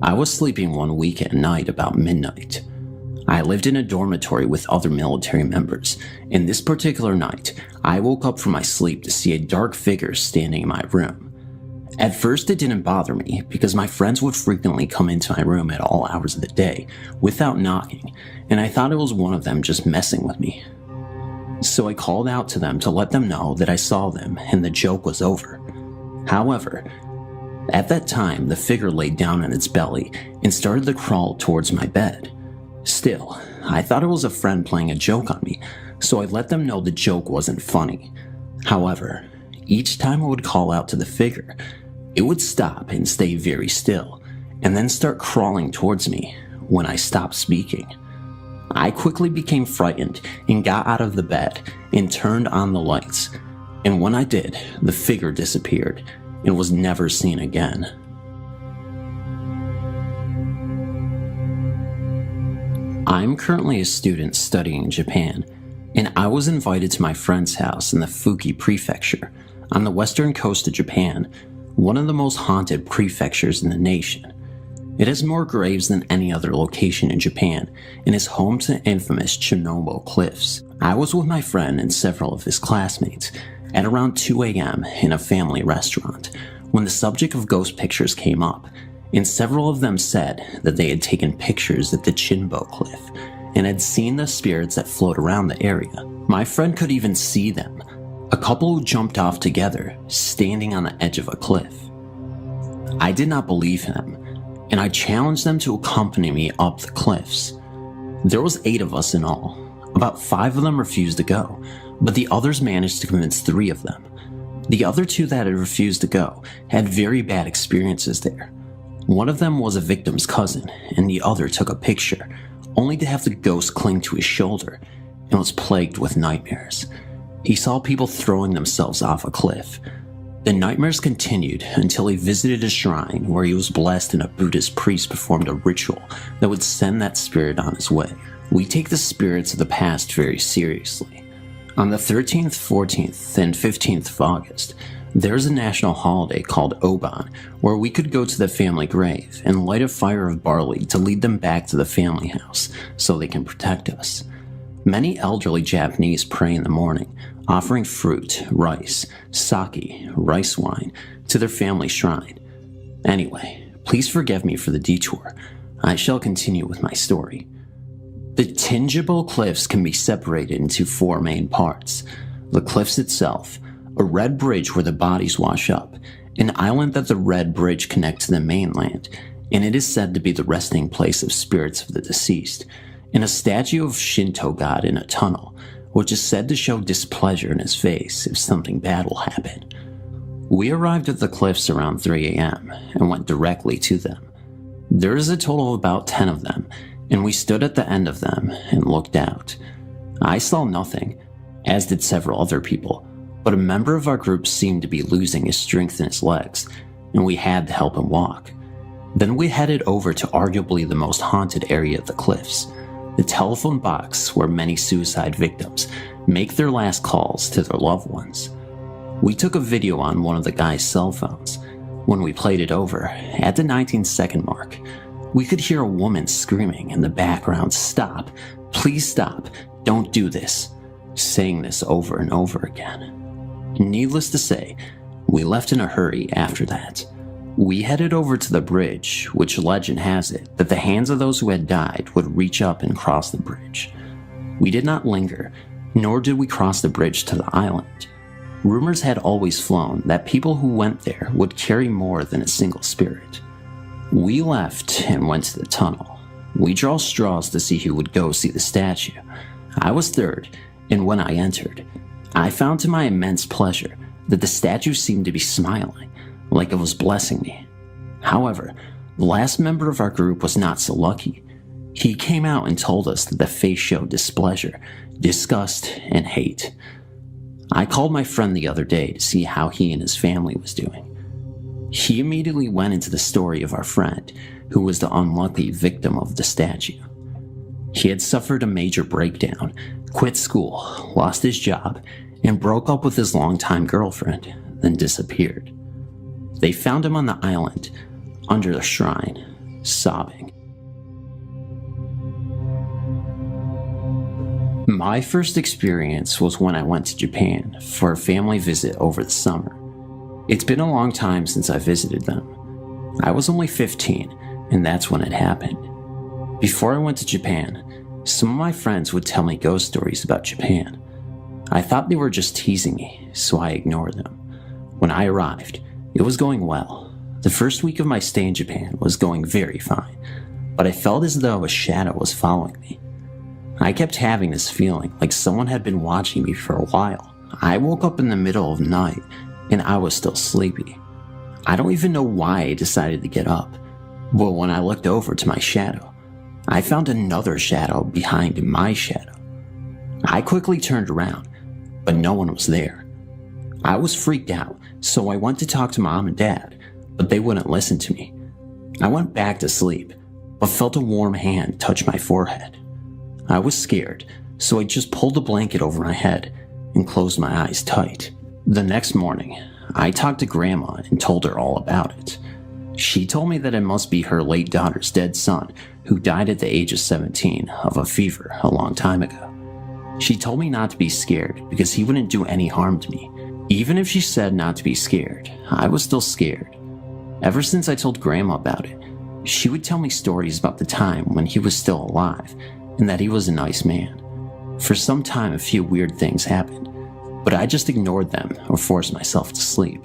I was sleeping one week at night about midnight. I lived in a dormitory with other military members, and this particular night, I woke up from my sleep to see a dark figure standing in my room. At first, it didn't bother me because my friends would frequently come into my room at all hours of the day without knocking, and I thought it was one of them just messing with me. So I called out to them to let them know that I saw them and the joke was over. However, at that time, the figure laid down on its belly and started to crawl towards my bed. Still, I thought it was a friend playing a joke on me, so I let them know the joke wasn't funny. However, each time I would call out to the figure, it would stop and stay very still, and then start crawling towards me when I stopped speaking. I quickly became frightened and got out of the bed and turned on the lights, and when I did, the figure disappeared and was never seen again. I'm currently a student studying in Japan, and I was invited to my friend's house in the Fuki Prefecture, on the western coast of Japan, one of the most haunted prefectures in the nation. It has more graves than any other location in Japan, and is home to the infamous Chernobyl cliffs. I was with my friend and several of his classmates at around 2 a.m. in a family restaurant when the subject of ghost pictures came up, and several of them said that they had taken pictures at the Chinbo cliff and had seen the spirits that float around the area. My friend could even see them, a couple who jumped off together, standing on the edge of a cliff. I did not believe him, and I challenged them to accompany me up the cliffs. There was 8 of us in all. About 5 of them refused to go, but the others managed to convince 3 of them. The other 2 that had refused to go had very bad experiences there. One of them was a victim's cousin, and the other took a picture, only to have the ghost cling to his shoulder, and was plagued with nightmares. He saw people throwing themselves off a cliff. The nightmares continued until he visited a shrine where he was blessed and a Buddhist priest performed a ritual that would send that spirit on his way. We take the spirits of the past very seriously. On the 13th, 14th, and 15th of August, there's a national holiday called Oban where we could go to the family grave and light a fire of barley to lead them back to the family house so they can protect us. Many elderly Japanese pray in the morning, offering fruit, rice, sake, rice wine to their family shrine. Anyway, please forgive me for the detour. I shall continue with my story. The Chinbo cliffs can be separated into 4 main parts: the cliffs itself, a red bridge where the bodies wash up, an island that the red bridge connects to the mainland, and it is said to be the resting place of spirits of the deceased, and a statue of Shinto god in a tunnel, which is said to show displeasure in his face if something bad will happen. We arrived at the cliffs around 3 a.m. and went directly to them. There is a total of about 10 of them, and we stood at the end of them and looked out. I saw nothing, as did several other people, but a member of our group seemed to be losing his strength in his legs, and we had to help him walk. Then we headed over to arguably the most haunted area of the cliffs, the telephone box where many suicide victims make their last calls to their loved ones. We took a video on one of the guy's cell phones. When we played it over, at the 19-second mark, we could hear a woman screaming in the background, "Stop, please stop, don't do this," saying this over and over again. Needless to say, we left in a hurry after that. We headed over to the bridge, which legend has it that the hands of those who had died would reach up and cross the bridge. We did not linger, nor did we cross the bridge to the island. Rumors had always flown that people who went there would carry more than a single spirit. We left and went to the tunnel. We drew straws to see who would go see the statue. I was third, and when I entered, I found to my immense pleasure that the statue seemed to be smiling, like it was blessing me. However, the last member of our group was not so lucky. He came out and told us that the face showed displeasure, disgust, and hate. I called my friend the other day to see how he and his family was doing. He immediately went into the story of our friend, who was the unlucky victim of the statue. He had suffered a major breakdown, quit school, lost his job, and broke up with his longtime girlfriend, then disappeared. They found him on the island, under a shrine, sobbing. My first experience was when I went to Japan for a family visit over the summer. It's been a long time since I visited them. I was only 15, and that's when it happened. Before I went to Japan, some of my friends would tell me ghost stories about Japan. I thought they were just teasing me, so I ignored them. When I arrived, it was going well. The first week of my stay in Japan was going very fine, but I felt as though a shadow was following me. I kept having this feeling like someone had been watching me for a while. I woke up in the middle of the night and I was still sleepy. I don't even know why I decided to get up, but when I looked over to my shadow, I found another shadow behind my shadow. I quickly turned around, but no one was there. I was freaked out, so I went to talk to Mom and Dad, but they wouldn't listen to me. I went back to sleep, but felt a warm hand touch my forehead. I was scared, so I just pulled the blanket over my head and closed my eyes tight. The next morning, I talked to Grandma and told her all about it. She told me that it must be her late daughter's dead son, who died at the age of 17 of a fever a long time ago. She told me not to be scared because he wouldn't do any harm to me. Even if she said not to be scared, I was still scared. Ever since I told Grandma about it, she would tell me stories about the time when he was still alive and that he was a nice man. For some time, a few weird things happened, but I just ignored them or forced myself to sleep.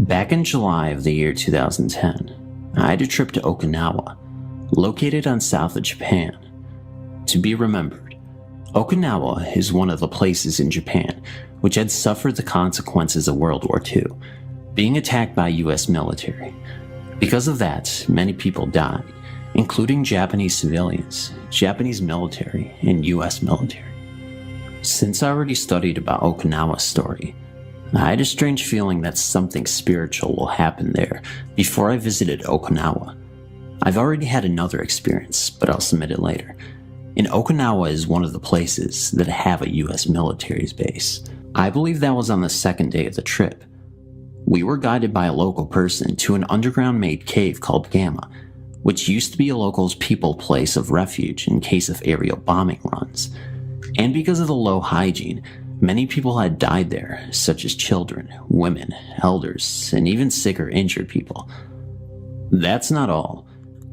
Back in July of the year 2010, I had a trip to Okinawa, located on south of Japan. To be remembered, Okinawa is one of the places in Japan which had suffered the consequences of World War II, being attacked by US military. Because of that, many people died, including Japanese civilians, Japanese military, and US military. Since I already studied about Okinawa's story, I had a strange feeling that something spiritual will happen there before I visited Okinawa. I've already had another experience, but I'll submit it later. And Okinawa is one of the places that have a US military's base. I believe that was on the second day of the trip. We were guided by a local person to an underground-made cave called Gamma, which used to be a local's people place of refuge in case of aerial bombing runs. And because of the low hygiene, many people had died there, such as children, women, elders, and even sick or injured people. That's not all.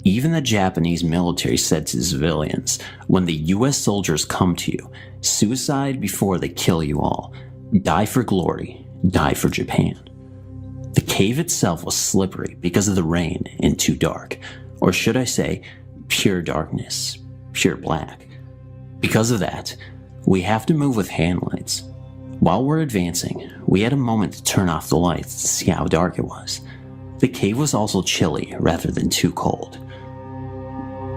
Even the Japanese military said to civilians, when the US soldiers come to you, suicide before they kill you all. Die for glory, die for Japan. The cave itself was slippery because of the rain and too dark, or should I say, pure darkness, pure black. Because of that, we have to move with hand lights. While we're advancing, we had a moment to turn off the lights to see how dark it was. The cave was also chilly rather than too cold.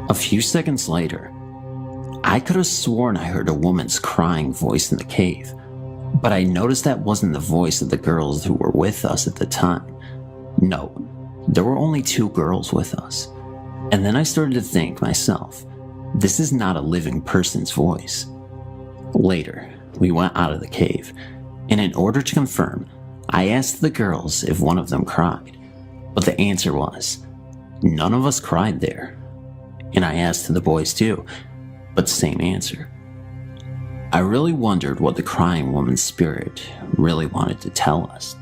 A few seconds later, I could have sworn I heard a woman's crying voice in the cave, but I noticed that wasn't the voice of the girls who were with us at the time. No, there were only 2 girls with us. And then I started to think myself, this is not a living person's voice. Later, we went out of the cave, and in order to confirm, I asked the girls if one of them cried, but the answer was, none of us cried there. And I asked the boys too, but same answer. I really wondered what the crying woman's spirit really wanted to tell us.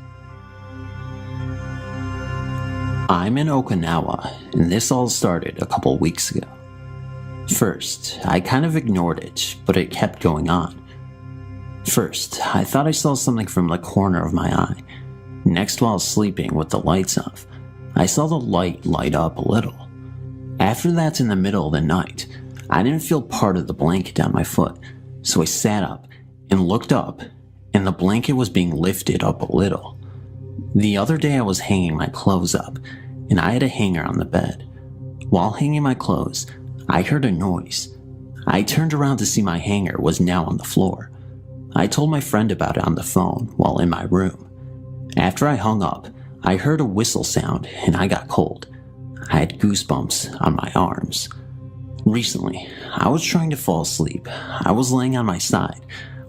I'm in Okinawa, and this all started a couple weeks ago. First, I kind of ignored it, but it kept going on. First, I thought I saw something from the corner of my eye. Next, while sleeping with the lights off, I saw the light light up a little. After that, in the middle of the night, I didn't feel part of the blanket on my foot, so I sat up and looked up, and the blanket was being lifted up a little. The other day I was hanging my clothes up, and I had a hanger on the bed. While hanging my clothes, I heard a noise. I turned around to see my hanger was now on the floor. I told my friend about it on the phone while in my room. After I hung up, I heard a whistle sound and I got cold. I had goosebumps on my arms. Recently, I was trying to fall asleep. I was laying on my side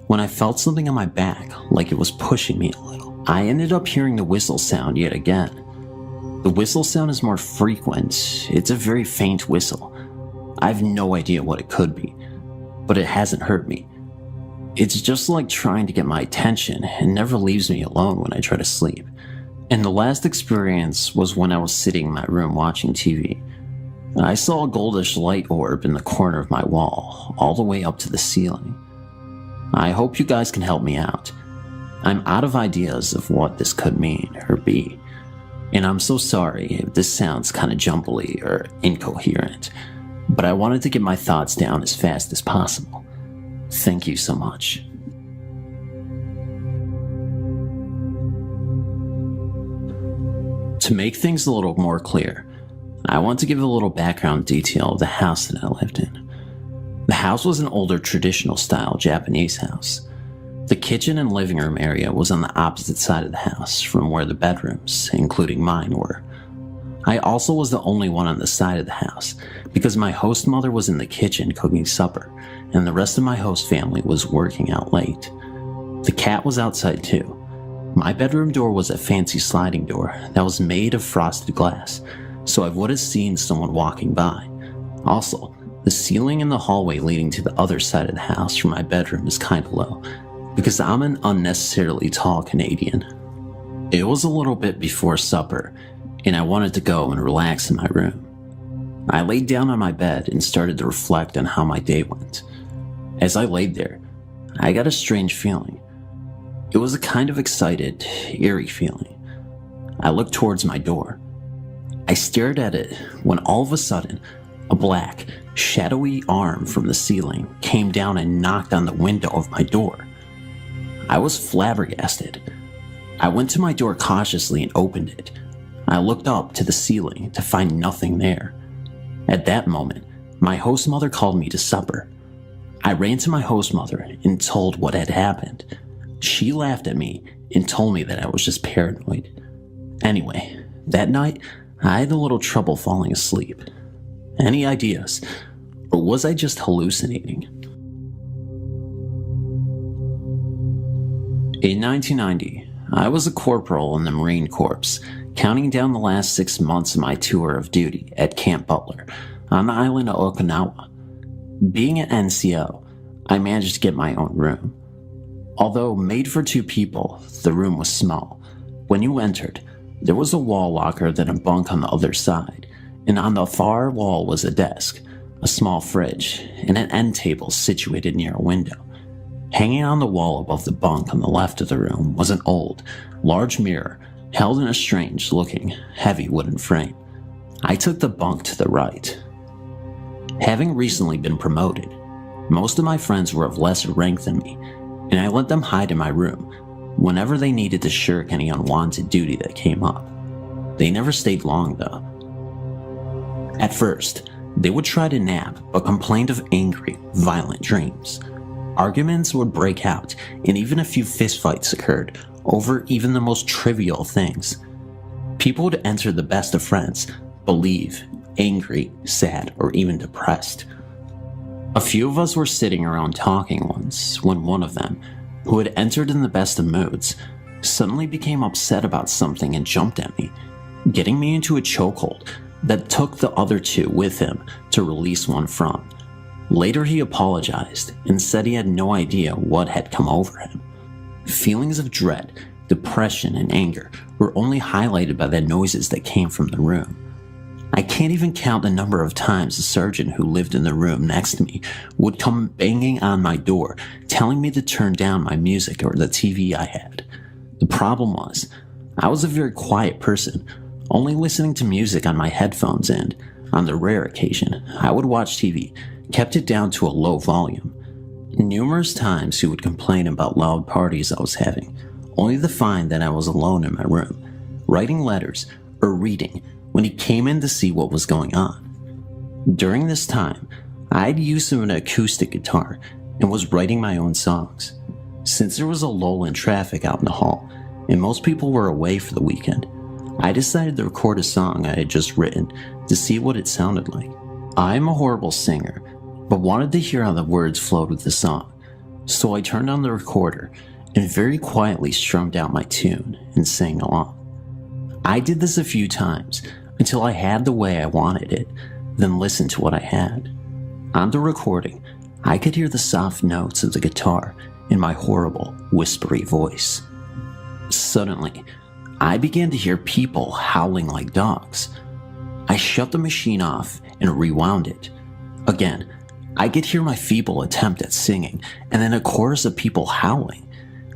when I felt something on my back, like it was pushing me a little. I ended up hearing the whistle sound yet again. The whistle sound is more frequent. It's a very faint whistle. I have no idea what it could be, but it hasn't hurt me. It's just like trying to get my attention and never leaves me alone when I try to sleep. And the last experience was when I was sitting in my room watching TV. I saw a goldish light orb in the corner of my wall, all the way up to the ceiling. I hope you guys can help me out. I'm out of ideas of what this could mean or be, and I'm so sorry if this sounds kind of jumbly or incoherent, but I wanted to get my thoughts down as fast as possible. Thank you so much. To make things a little more clear, I want to give a little background detail of the house that I lived in. The house was an older traditional style Japanese house. The kitchen and living room area was on the opposite side of the house from where the bedrooms, including mine, were. I also was the only one on the side of the house because my host mother was in the kitchen cooking supper and the rest of my host family was working out late. The cat was outside too. My bedroom door was a fancy sliding door that was made of frosted glass, so I would have seen someone walking by. Also, the ceiling in the hallway leading to the other side of the house from my bedroom is kind of low, because I'm an unnecessarily tall Canadian. It was a little bit before supper, and I wanted to go and relax in my room. I laid down on my bed and started to reflect on how my day went. As I laid there, I got a strange feeling. It was a kind of excited, eerie feeling. I looked towards my door. I stared at it when all of a sudden, a black, shadowy arm from the ceiling came down and knocked on the window of my door. I was flabbergasted. I went to my door cautiously and opened it. I looked up to the ceiling to find nothing there. At that moment, my host mother called me to supper. I ran to my host mother and told what had happened. She laughed at me and told me that I was just paranoid. Anyway, that night, I had a little trouble falling asleep. Any ideas? Or was I just hallucinating? In 1990, I was a corporal in the Marine Corps, counting down the last 6 months of my tour of duty at Camp Butler on the island of Okinawa. Being an NCO, I managed to get my own room. Although made for 2 people, the room was small. When you entered, there was a wall locker, then a bunk on the other side, and on the far wall was a desk, a small fridge, and an end table situated near a window. Hanging on the wall above the bunk on the left of the room was an old, large mirror held in a strange-looking, heavy wooden frame. I took the bunk to the right. Having recently been promoted, most of my friends were of lesser rank than me, and I let them hide in my room whenever they needed to shirk any unwanted duty that came up. They never stayed long, though. At first, they would try to nap, but complained of angry, violent dreams. Arguments would break out, and even a few fistfights occurred over even the most trivial things. People would enter the best of friends, believe, angry, sad, or even depressed. A few of us were sitting around talking once when one of them, who had entered in the best of moods, suddenly became upset about something and jumped at me, getting me into a chokehold that took the other 2 with him to release one from. Later he apologized and said he had no idea what had come over him. Feelings of dread, depression, and anger were only highlighted by the noises that came from the room. I can't even count the number of times the sergeant who lived in the room next to me would come banging on my door, telling me to turn down my music or the TV I had. The problem was, I was a very quiet person, only listening to music on my headphones, and, on the rare occasion, I would watch TV, kept it down to a low volume. Numerous times he would complain about loud parties I was having, only to find that I was alone in my room, writing letters or reading when he came in to see what was going on. During this time, I had use of an acoustic guitar and was writing my own songs. Since there was a lull in traffic out in the hall, and most people were away for the weekend, I decided to record a song I had just written to see what it sounded like. I'm a horrible singer, but wanted to hear how the words flowed with the song, so I turned on the recorder and very quietly strummed out my tune and sang along. I did this a few times until I had the way I wanted it, then listened to what I had. On the recording, I could hear the soft notes of the guitar in my horrible, whispery voice. Suddenly, I began to hear people howling like dogs. I shut the machine off and rewound it. Again, I could hear my feeble attempt at singing and then a chorus of people howling.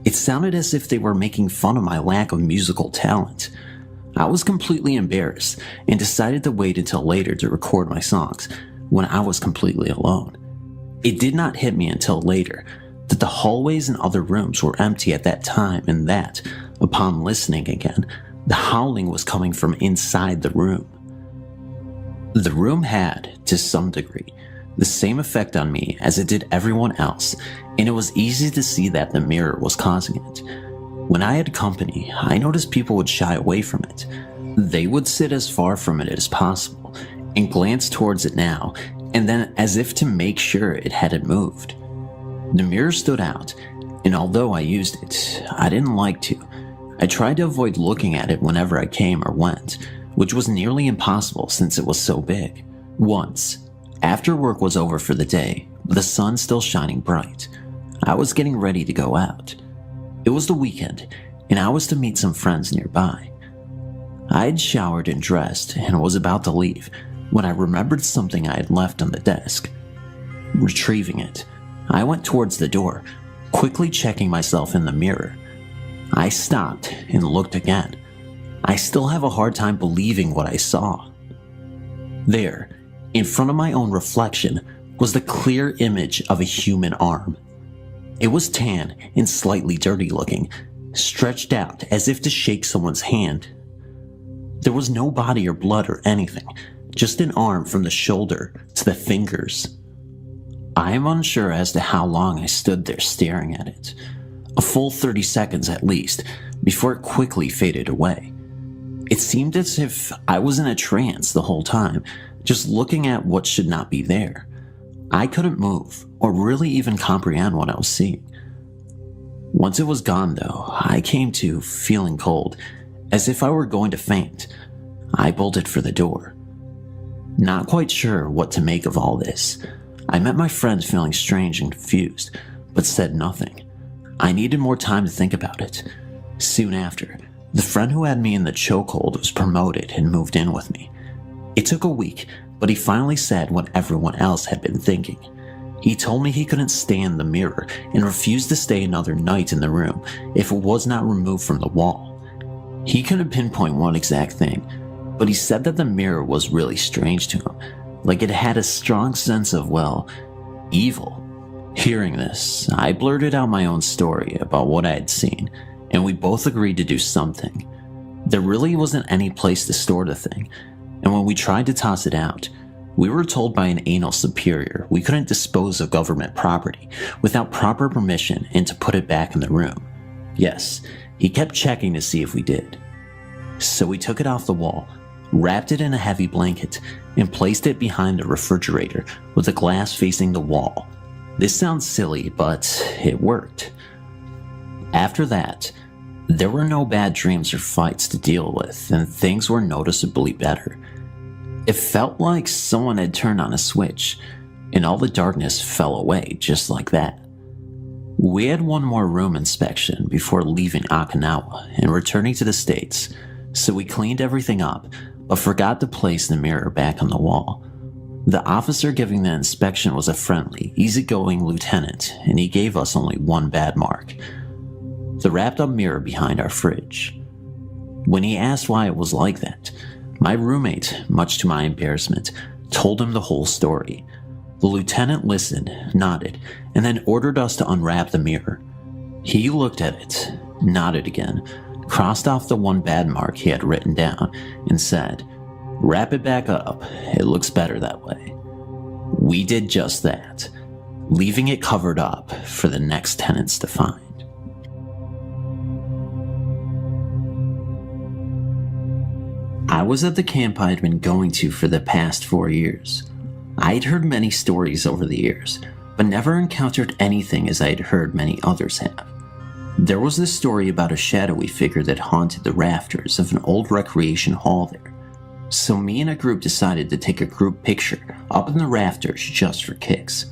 It sounded as if they were making fun of my lack of musical talent. I was completely embarrassed and decided to wait until later to record my songs when I was completely alone. It did not hit me until later that the hallways and other rooms were empty at that time, and that, upon listening again, the howling was coming from inside the room. The room had, to some degree, the same effect on me as it did everyone else, and it was easy to see that the mirror was causing it. When I had company, I noticed people would shy away from it. They would sit as far from it as possible and glance towards it now and then, as if to make sure it hadn't moved. The mirror stood out, and although I used it, I didn't like to. I tried to avoid looking at it whenever I came or went, which was nearly impossible since it was so big. Once, after work was over for the day, with the sun still shining bright, I was getting ready to go out. It was the weekend, and I was to meet some friends nearby. I had showered and dressed and was about to leave when I remembered something I had left on the desk. Retrieving it, I went towards the door, quickly checking myself in the mirror. I stopped and looked again. I still have a hard time believing what I saw. There, in front of my own reflection, was the clear image of a human arm. It was tan and slightly dirty looking, stretched out as if to shake someone's hand. There was no body or blood or anything, just an arm from the shoulder to the fingers. I am unsure as to how long I stood there staring at it. A full 30 seconds at least, before it quickly faded away. It seemed as if I was in a trance the whole time, just looking at what should not be there. I couldn't move, or really even comprehend what I was seeing. Once it was gone though, I came to feeling cold, as if I were going to faint. I bolted for the door. Not quite sure what to make of all this. I met my friends feeling strange and confused, but said nothing. I needed more time to think about it. Soon after, the friend who had me in the chokehold was promoted and moved in with me. It took a week, but he finally said what everyone else had been thinking. He told me he couldn't stand the mirror and refused to stay another night in the room if it was not removed from the wall. He couldn't pinpoint one exact thing, but he said that the mirror was really strange to him, like it had a strong sense of, well, evil. Hearing this, I blurted out my own story about what I had seen, and we both agreed to do something. There really wasn't any place to store the thing, and when we tried to toss it out, we were told by an anal superior we couldn't dispose of government property without proper permission and to put it back in the room. Yes, he kept checking to see if we did. So we took it off the wall, wrapped it in a heavy blanket, and placed it behind the refrigerator with the glass facing the wall. This sounds silly, but it worked. After that, there were no bad dreams or fights to deal with, and things were noticeably better. It felt like someone had turned on a switch, and all the darkness fell away just like that. We had one more room inspection before leaving Okinawa and returning to the States, so we cleaned everything up, but forgot to place the mirror back on the wall. The officer giving the inspection was a friendly, easygoing lieutenant, and he gave us only one bad mark: the wrapped-up mirror behind our fridge. When he asked why it was like that, my roommate, much to my embarrassment, told him the whole story. The lieutenant listened, nodded, and then ordered us to unwrap the mirror. He looked at it, nodded again, crossed off the one bad mark he had written down, and said, "Wrap it back up, it looks better that way." We did just that, leaving it covered up for the next tenants to find. I was at the camp I had been going to for the past 4 years. I had heard many stories over the years, but never encountered anything as I had heard many others have. There was this story about a shadowy figure that haunted the rafters of an old recreation hall there. So me and a group decided to take a group picture up in the rafters just for kicks.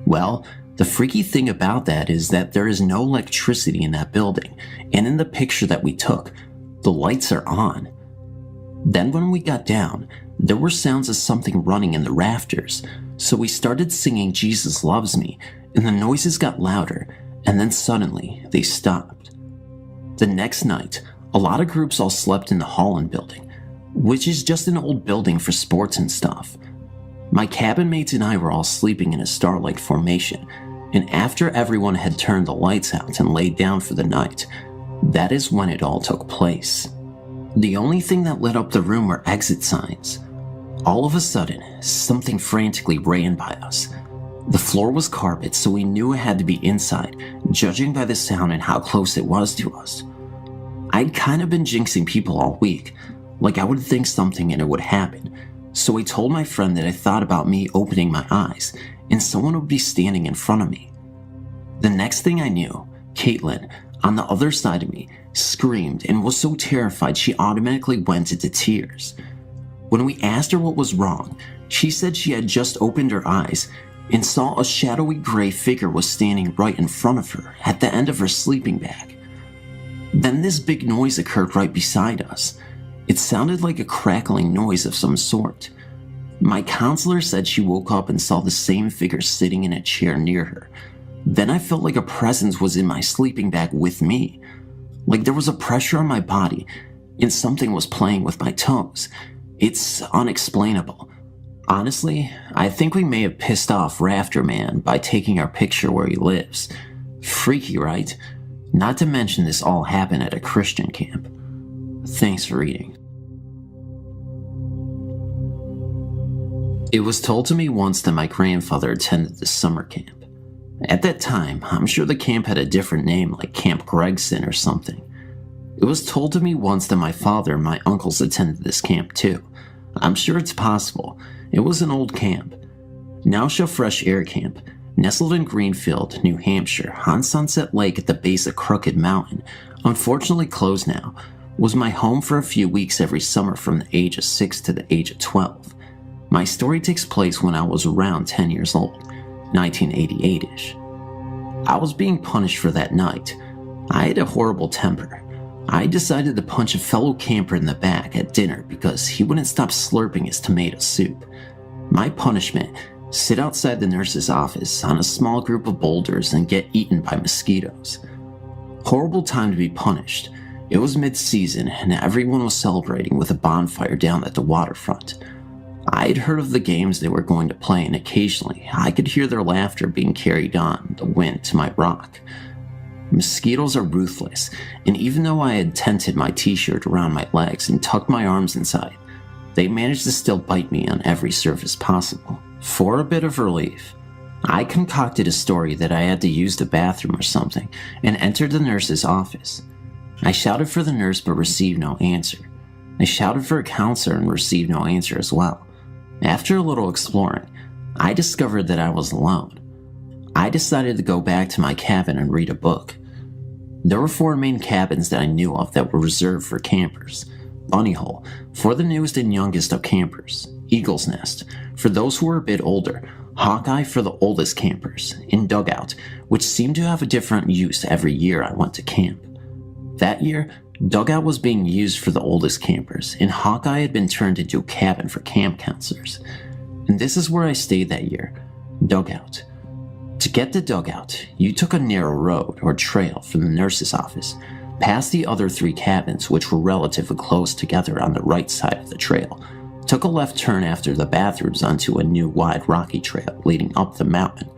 Well, the freaky thing about that is that there is no electricity in that building, and in the picture that we took, the lights are on. Then when we got down, there were sounds of something running in the rafters, so we started singing Jesus Loves Me, and the noises got louder, and then suddenly they stopped. The next night, a lot of groups all slept in the Holland building, which is just an old building for sports and stuff. My cabin mates and I were all sleeping in a starlight formation, and after everyone had turned the lights out and laid down for the night, that is when it all took place. The only thing that lit up the room were exit signs. All of a sudden, something frantically ran by us. The floor was carpet, so we knew it had to be inside, judging by the sound and how close it was to us. I'd kind of been jinxing people all week, like I would think something and it would happen, so I told my friend that I thought about me opening my eyes and someone would be standing in front of me. The next thing I knew, Caitlin, on the other side of me, screamed and was so terrified she automatically went into tears. When we asked her what was wrong, she said she had just opened her eyes and saw a shadowy gray figure was standing right in front of her at the end of her sleeping bag. Then this big noise occurred right beside us. It sounded like a crackling noise of some sort. My counselor said she woke up and saw the same figure sitting in a chair near her. Then I felt like a presence was in my sleeping bag with me. Like there was a pressure on my body and something was playing with my toes. It's unexplainable. Honestly, I think we may have pissed off Rafter Man by taking our picture where he lives. Freaky, right? Not to mention this all happened at a Christian camp. Thanks for reading. It was told to me once that my grandfather attended this summer camp. At that time, I'm sure the camp had a different name like Camp Gregson or something. It was told to me once that my father and my uncles attended this camp too. I'm sure it's possible. It was an old camp. Nausea Fresh Air Camp, nestled in Greenfield, New Hampshire, on Sunset Lake at the base of Crooked Mountain, unfortunately closed now, was my home for a few weeks every summer from the age of 6 to the age of 12. My story takes place when I was around 10 years old, 1988-ish. I was being punished for that night. I had a horrible temper. I decided to punch a fellow camper in the back at dinner because he wouldn't stop slurping his tomato soup. My punishment: sit outside the nurse's office on a small group of boulders and get eaten by mosquitoes. Horrible time to be punished. It was mid-season and everyone was celebrating with a bonfire down at the waterfront. I had heard of the games they were going to play, and occasionally I could hear their laughter being carried on the wind to my rock. Mosquitoes are ruthless, and even though I had tented my t-shirt around my legs and tucked my arms inside, they managed to still bite me on every surface possible. For a bit of relief, I concocted a story that I had to use the bathroom or something and entered the nurse's office. I shouted for the nurse but received no answer. I shouted for a counselor and received no answer as well. After a little exploring, I discovered that I was alone. I decided to go back to my cabin and read a book. There were 4 main cabins that I knew of that were reserved for campers. Bunny Hole, for the newest and youngest of campers. Eagle's Nest, for those who were a bit older. Hawkeye, for the oldest campers. And Dugout, which seemed to have a different use every year I went to camp. That year, Dugout was being used for the oldest campers, and Hawkeye had been turned into a cabin for camp counselors. And this is where I stayed that year, Dugout. To get to Dugout, you took a narrow road or trail from the nurse's office, past the other 3 cabins which were relatively close together on the right side of the trail, took a left turn after the bathrooms onto a new wide rocky trail leading up the mountain.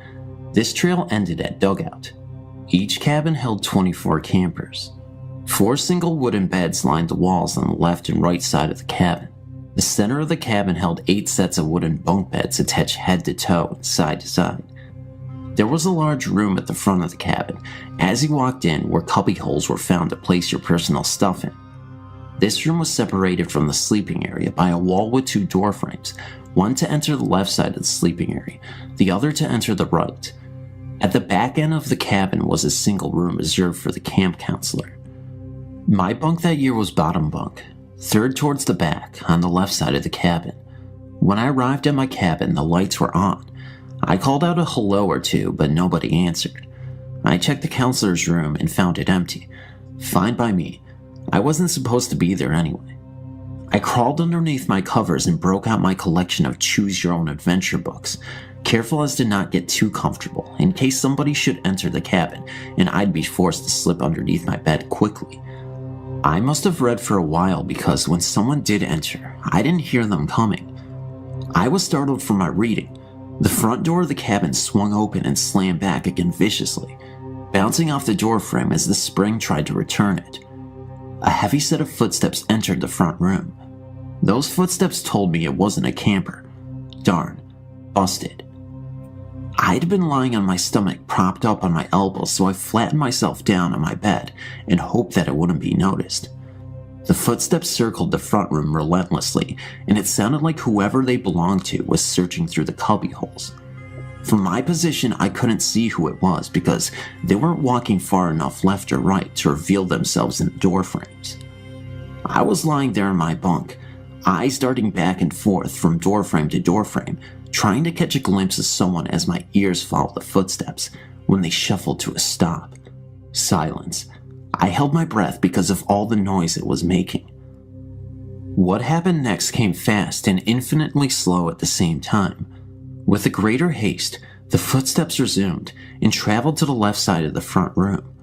This trail ended at Dugout. Each cabin held 24 campers. 4 single wooden beds lined the walls on the left and right side of the cabin. The center of the cabin held 8 sets of wooden bunk beds attached head to toe and side to side. There was a large room at the front of the cabin, as you walked in, where cubby holes were found to place your personal stuff in. This room was separated from the sleeping area by a wall with 2 door frames, one to enter the left side of the sleeping area, the other to enter the right. At the back end of the cabin was a single room reserved for the camp counselor. My bunk that year was bottom bunk, third towards the back, on the left side of the cabin. When I arrived at my cabin, the lights were on. I called out a hello or two, but nobody answered. I checked the counselor's room and found it empty. Fine by me. I wasn't supposed to be there anyway. I crawled underneath my covers and broke out my collection of choose-your-own-adventure books, careful as to not get too comfortable in case somebody should enter the cabin and I'd be forced to slip underneath my bed quickly. I must have read for a while because when someone did enter, I didn't hear them coming. I was startled from my reading. The front door of the cabin swung open and slammed back again viciously, bouncing off the door frame as the spring tried to return it. A heavy set of footsteps entered the front room. Those footsteps told me it wasn't a camper. Darn. Busted. I'd been lying on my stomach propped up on my elbows, so I flattened myself down on my bed and hoped that it wouldn't be noticed. The footsteps circled the front room relentlessly, and it sounded like whoever they belonged to was searching through the cubby holes. From my position, I couldn't see who it was because they weren't walking far enough left or right to reveal themselves in the door frames. I was lying there in my bunk, eyes darting back and forth from doorframe to doorframe, trying to catch a glimpse of someone as my ears followed the footsteps when they shuffled to a stop. Silence. I held my breath because of all the noise it was making. What happened next came fast and infinitely slow at the same time. With a greater haste, the footsteps resumed and traveled to the left side of the front room.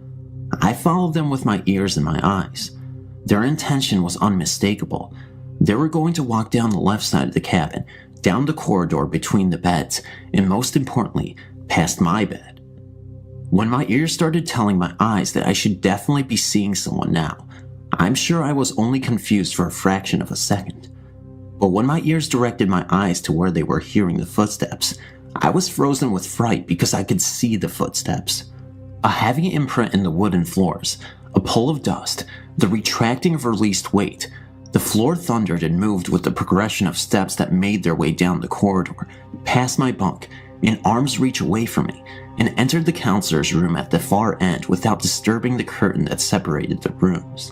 I followed them with my ears and my eyes. Their intention was unmistakable. They were going to walk down the left side of the cabin, down the corridor between the beds, and most importantly, past my bed. When my ears started telling my eyes that I should definitely be seeing someone now, I'm sure I was only confused for a fraction of a second. But when my ears directed my eyes to where they were hearing the footsteps, I was frozen with fright because I could see the footsteps. A heavy imprint in the wooden floors, a pull of dust, the retracting of released weight. The floor thundered and moved with the progression of steps that made their way down the corridor, past my bunk, in arm's reach away from me, and entered the counselor's room at the far end without disturbing the curtain that separated the rooms.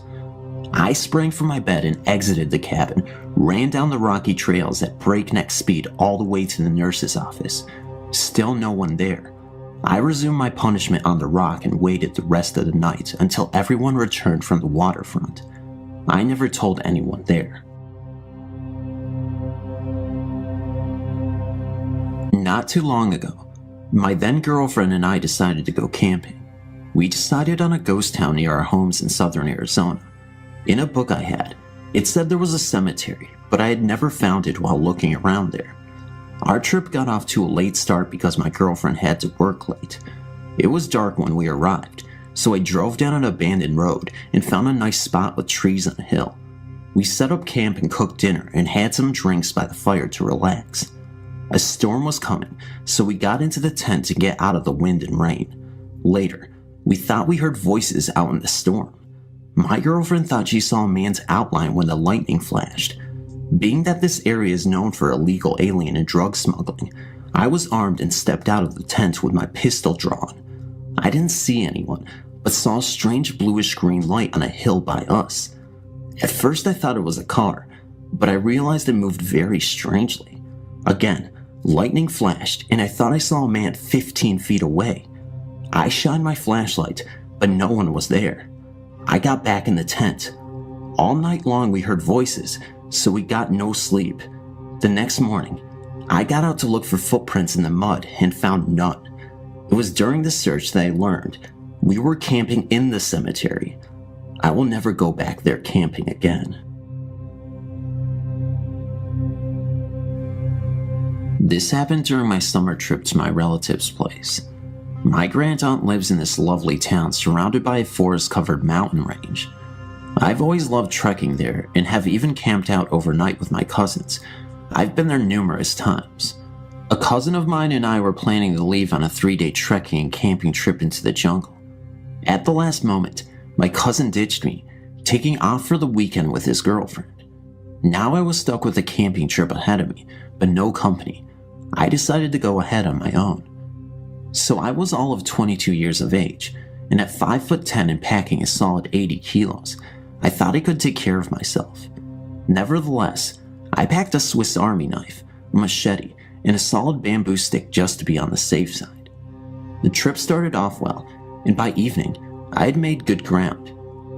I sprang from my bed and exited the cabin, ran down the rocky trails at breakneck speed all the way to the nurse's office. Still no one there. I resumed my punishment on the rock and waited the rest of the night until everyone returned from the waterfront. I never told anyone there. Not too long ago, my then girlfriend and I decided to go camping. We decided on a ghost town near our homes in southern Arizona. In a book I had, it said there was a cemetery, but I had never found it while looking around there. Our trip got off to a late start because my girlfriend had to work late. It was dark when we arrived, so I drove down an abandoned road and found a nice spot with trees on a hill. We set up camp and cooked dinner and had some drinks by the fire to relax. A storm was coming, so we got into the tent to get out of the wind and rain. Later, we thought we heard voices out in the storm. My girlfriend thought she saw a man's outline when the lightning flashed. Being that this area is known for illegal alien and drug smuggling, I was armed and stepped out of the tent with my pistol drawn. I didn't see anyone, but saw a strange bluish-green light on a hill by us. At first I thought it was a car, but I realized it moved very strangely. Again, lightning flashed, and I thought I saw a man 15 feet away. I shined my flashlight, but no one was there. I got back in the tent. All night long we heard voices, so we got no sleep. The next morning, I got out to look for footprints in the mud and found none. It was during the search that I learned we were camping in the cemetery. I will never go back there camping again. This happened during my summer trip to my relative's place. My grandaunt lives in this lovely town surrounded by a forest-covered mountain range. I've always loved trekking there and have even camped out overnight with my cousins. I've been there numerous times. A cousin of mine and I were planning to leave on a 3-day trekking and camping trip into the jungle. At the last moment, my cousin ditched me, taking off for the weekend with his girlfriend. Now I was stuck with a camping trip ahead of me, but no company. I decided to go ahead on my own. So I was all of 22 years of age, and at 5'10" and packing a solid 80 kilos, I thought I could take care of myself. Nevertheless, I packed a Swiss Army knife, a machete, and a solid bamboo stick just to be on the safe side. The trip started off well, and by evening, I had made good ground.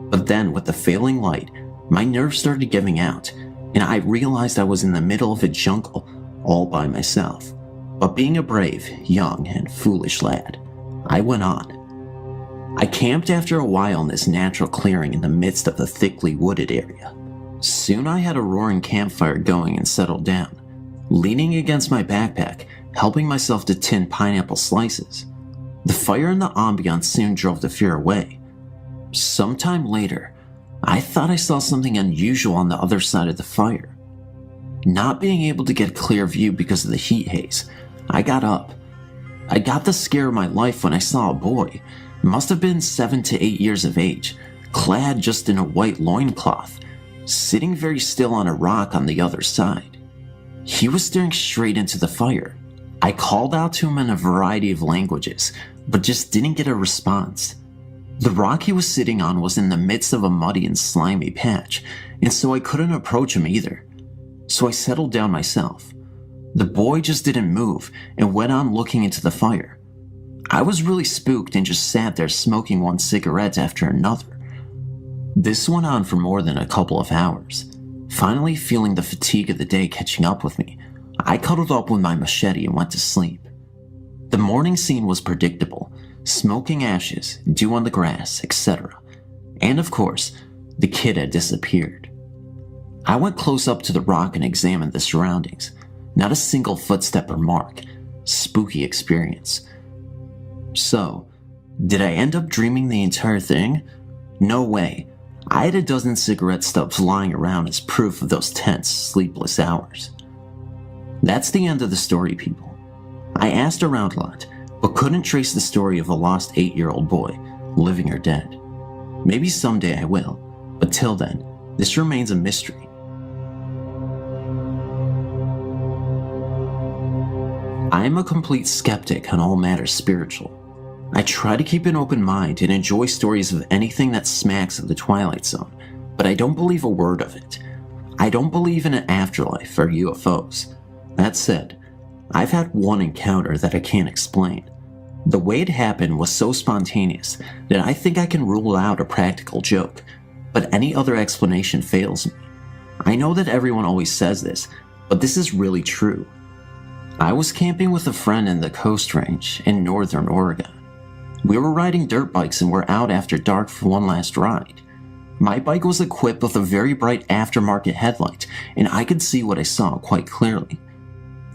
But then, with the failing light, my nerves started giving out, and I realized I was in the middle of a jungle all by myself. But being a brave, young, and foolish lad, I went on. I camped after a while in this natural clearing in the midst of the thickly wooded area. Soon I had a roaring campfire going and settled down, leaning against my backpack, helping myself to tinned pineapple slices. The fire and the ambiance soon drove the fear away. Sometime later, I thought I saw something unusual on the other side of the fire. Not being able to get a clear view because of the heat haze, I got up. I got the scare of my life when I saw a boy, must have been 7 to 8 years of age, clad just in a white loincloth, sitting very still on a rock on the other side. He was staring straight into the fire. I called out to him in a variety of languages, but just didn't get a response. The rock he was sitting on was in the midst of a muddy and slimy patch, and so I couldn't approach him either. So I settled down myself. The boy just didn't move and went on looking into the fire. I was really spooked and just sat there smoking one cigarette after another. This went on for more than a couple of hours. Finally, feeling the fatigue of the day catching up with me, I cuddled up with my machete and went to sleep. The morning scene was predictable: smoking ashes, dew on the grass, etc. And of course, the kid had disappeared. I went close up to the rock and examined the surroundings. Not a single footstep or mark. Spooky experience. So, did I end up dreaming the entire thing? No way. I had a dozen cigarette stubs lying around as proof of those tense, sleepless hours. That's the end of the story, people. I asked around a lot, but couldn't trace the story of a lost 8-year-old boy, living or dead. Maybe someday I will, but till then, this remains a mystery. I am a complete skeptic on all matters spiritual. I try to keep an open mind and enjoy stories of anything that smacks of the Twilight Zone, but I don't believe a word of it. I don't believe in an afterlife or UFOs. That said, I've had one encounter that I can't explain. The way it happened was so spontaneous that I think I can rule out a practical joke, but any other explanation fails me. I know that everyone always says this, but this is really true. I was camping with a friend in the Coast Range in northern Oregon. We were riding dirt bikes and were out after dark for one last ride. My bike was equipped with a very bright aftermarket headlight, and I could see what I saw quite clearly.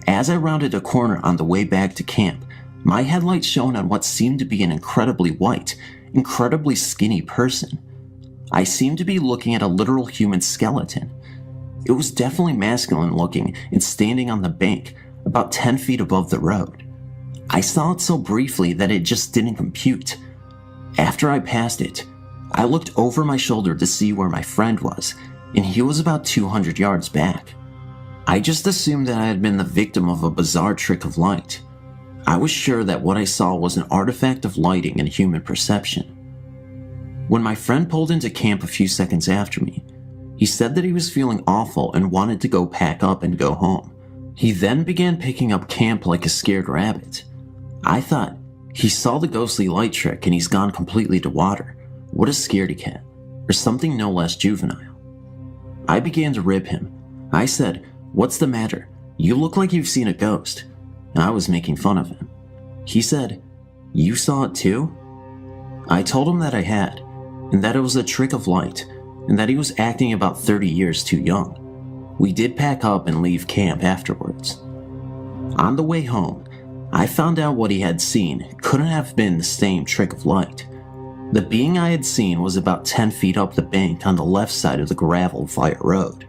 As I rounded a corner on the way back to camp, my headlight shone on what seemed to be an incredibly white, incredibly skinny person. I seemed to be looking at a literal human skeleton. It was definitely masculine looking and standing on the bank, about 10 feet above the road. I saw it so briefly that it just didn't compute. After I passed it, I looked over my shoulder to see where my friend was, and he was about 200 yards back. I just assumed that I had been the victim of a bizarre trick of light. I was sure that what I saw was an artifact of lighting and human perception. When my friend pulled into camp a few seconds after me, he said that he was feeling awful and wanted to go pack up and go home. He then began picking up camp like a scared rabbit. I thought, he saw the ghostly light trick and he's gone completely to water. What a scaredy cat, or something no less juvenile. I began to rib him. I said, "What's the matter? You look like you've seen a ghost." I was making fun of him. He said, "You saw it too?" I told him that I had, and that it was a trick of light, and that he was acting about 30 years too young. We did pack up and leave camp afterwards. On the way home, I found out what he had seen couldn't have been the same trick of light. The being I had seen was about 10 feet up the bank on the left side of the gravel fire road.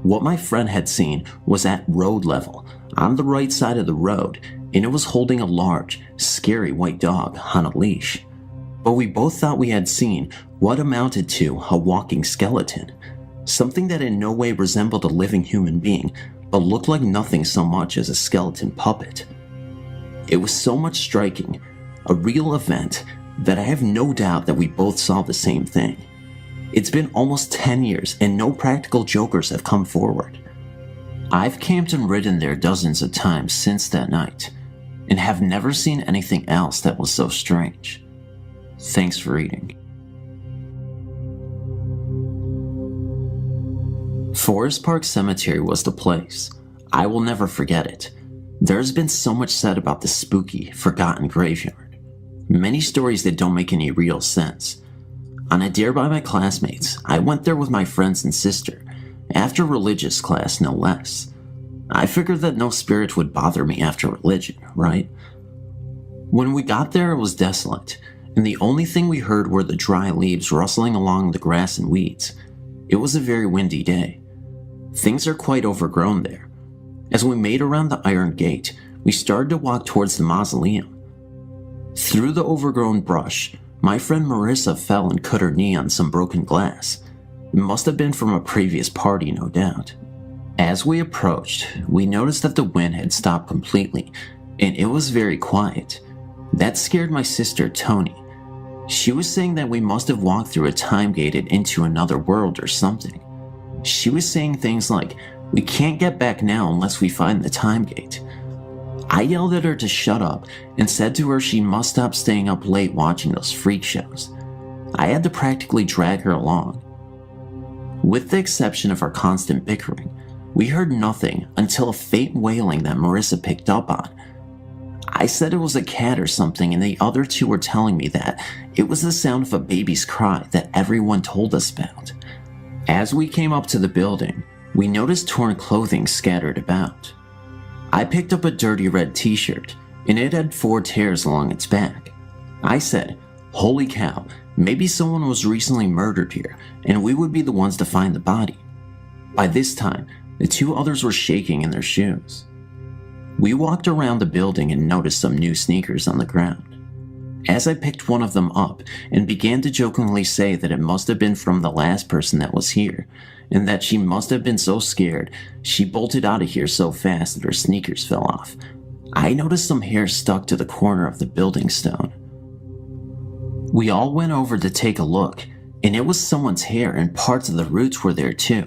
What my friend had seen was at road level, on the right side of the road, and it was holding a large, scary white dog on a leash. What we both thought we had seen what amounted to a walking skeleton, something that in no way resembled a living human being, but looked like nothing so much as a skeleton puppet. It was so much striking, a real event, that I have no doubt that we both saw the same thing. It's been almost 10 years and no practical jokers have come forward. I've camped and ridden there dozens of times since that night, and have never seen anything else that was so strange. Thanks for reading. Forest Park Cemetery was the place. I will never forget it. There has been so much said about the spooky, forgotten graveyard. Many stories that don't make any real sense. On a dare by my classmates, I went there with my friends and sister, after religious class no less. I figured that no spirit would bother me after religion, right? When we got there, it was desolate, and the only thing we heard were the dry leaves rustling along the grass and weeds. It was a very windy day. Things are quite overgrown there. As we made around the iron gate, we started to walk towards the mausoleum. Through the overgrown brush, my friend Marissa fell and cut her knee on some broken glass. It must have been from a previous party, no doubt. As we approached, we noticed that the wind had stopped completely, and it was very quiet. That scared my sister, Tony. She was saying that we must have walked through a time gate and into another world or something. She was saying things like, "We can't get back now unless we find the time gate." I yelled at her to shut up and said to her she must stop staying up late watching those freak shows. I had to practically drag her along. With the exception of our constant bickering, we heard nothing until a faint wailing that Marissa picked up on. I said it was a cat or something, and the other two were telling me that it was the sound of a baby's cry that everyone told us about. As we came up to the building, we noticed torn clothing scattered about. I picked up a dirty red t-shirt, and it had 4 tears along its back. I said, "Holy cow, maybe someone was recently murdered here, and we would be the ones to find the body." By this time, the 2 others were shaking in their shoes. We walked around the building and noticed some new sneakers on the ground. As I picked one of them up and began to jokingly say that it must have been from the last person that was here, and that she must have been so scared she bolted out of here so fast that her sneakers fell off, I noticed some hair stuck to the corner of the building stone. We all went over to take a look, and it was someone's hair, and parts of the roots were there too.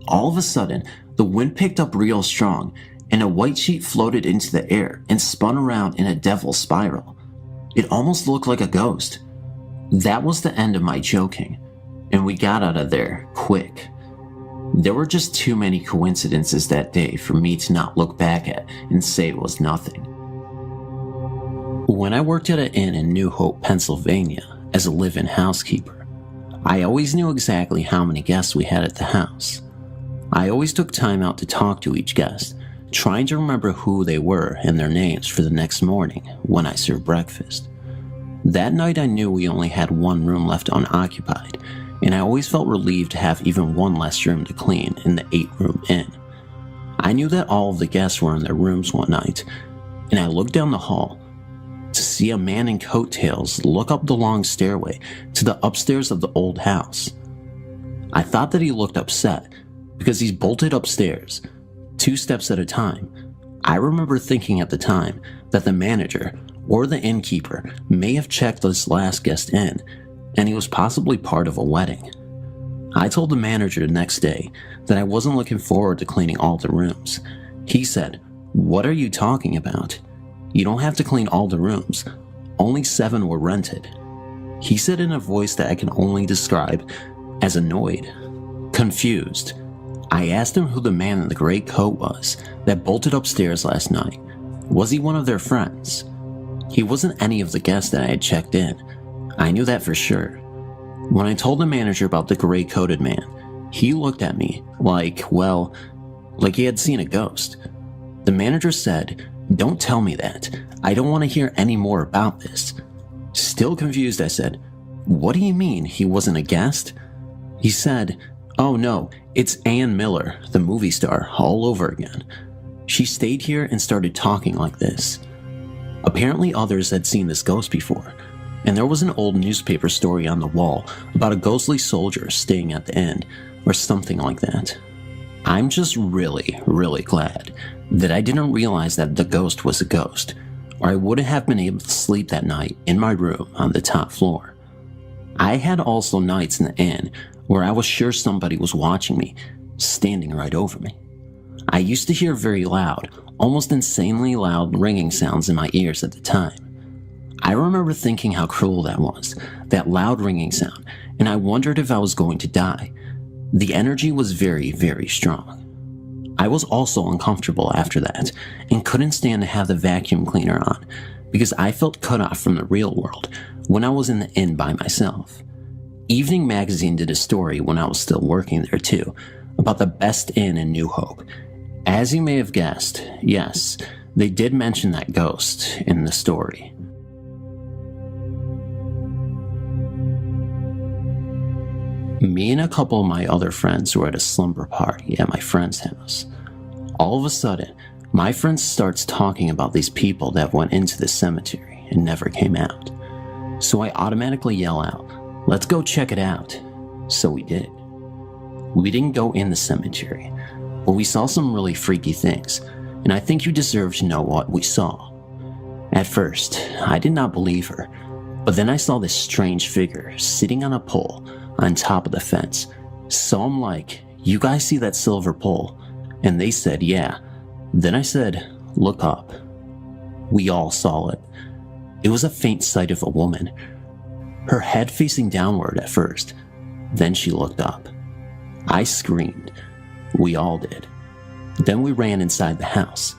All of a sudden, the wind picked up real strong, and a white sheet floated into the air and spun around in a devil's spiral. It almost looked like a ghost. That was the end of my joking, and we got out of there quick. There were just too many coincidences that day for me to not look back at and say it was nothing. When I worked at an inn in New Hope, Pennsylvania, as a live-in housekeeper, I always knew exactly how many guests we had at the house. I always took time out to talk to each guest, trying to remember who they were and their names for the next morning when I served breakfast. That night I knew we only had 1 room left unoccupied, and I always felt relieved to have even 1 less room to clean in the 8-room inn. I knew that all of the guests were in their rooms one night, and I looked down the hall to see a man in coattails look up the long stairway to the upstairs of the old house. I thought that he looked upset because he's bolted upstairs 2 steps at a time. I remember thinking at the time that the manager or the innkeeper may have checked this last guest in, and he was possibly part of a wedding. I told the manager the next day that I wasn't looking forward to cleaning all the rooms. He said, "What are you talking about? You don't have to clean all the rooms. Only 7 were rented." He said in a voice that I can only describe as annoyed, confused. I asked him who the man in the gray coat was that bolted upstairs last night. Was he one of their friends? He wasn't any of the guests that I had checked in. I knew that for sure. When I told the manager about the gray-coated man, he looked at me like he had seen a ghost. The manager said, "Don't tell me that. I don't want to hear any more about this." Still confused, I said, "What do you mean he wasn't a guest?" He said, "Oh no, it's Ann Miller, the movie star, all over again. She stayed here and started talking like this." Apparently others had seen this ghost before. and there was an old newspaper story on the wall about a ghostly soldier staying at the inn, or something like that. I'm just really, really glad that I didn't realize that the ghost was a ghost, or I wouldn't have been able to sleep that night in my room on the top floor. I had also nights in the inn where I was sure somebody was watching me, standing right over me. I used to hear very loud, almost insanely loud ringing sounds in my ears at the time. I remember thinking how cruel that was, that loud ringing sound, and I wondered if I was going to die. The energy was very, very strong. I was also uncomfortable after that, and couldn't stand to have the vacuum cleaner on, because I felt cut off from the real world when I was in the inn by myself. Evening Magazine did a story when I was still working there too, about the best inn in New Hope. As you may have guessed, yes, they did mention that ghost in the story. Me and a couple of my other friends were at a slumber party at my friend's house. All of a sudden, my friend starts talking about these people that went into the cemetery and never came out. So I automatically yell out, "Let's go check it out." So we did. We didn't go in the cemetery, but we saw some really freaky things, and I think you deserve to know what we saw. At first, I did not believe her, but then I saw this strange figure sitting on a pole on top of the fence. So I'm like, "You guys see that silver pole?" And they said, "Yeah." Then I said, "Look up." We all saw it. It was a faint sight of a woman, her head facing downward at first. Then she looked up. I screamed. We all did. Then we ran inside the house.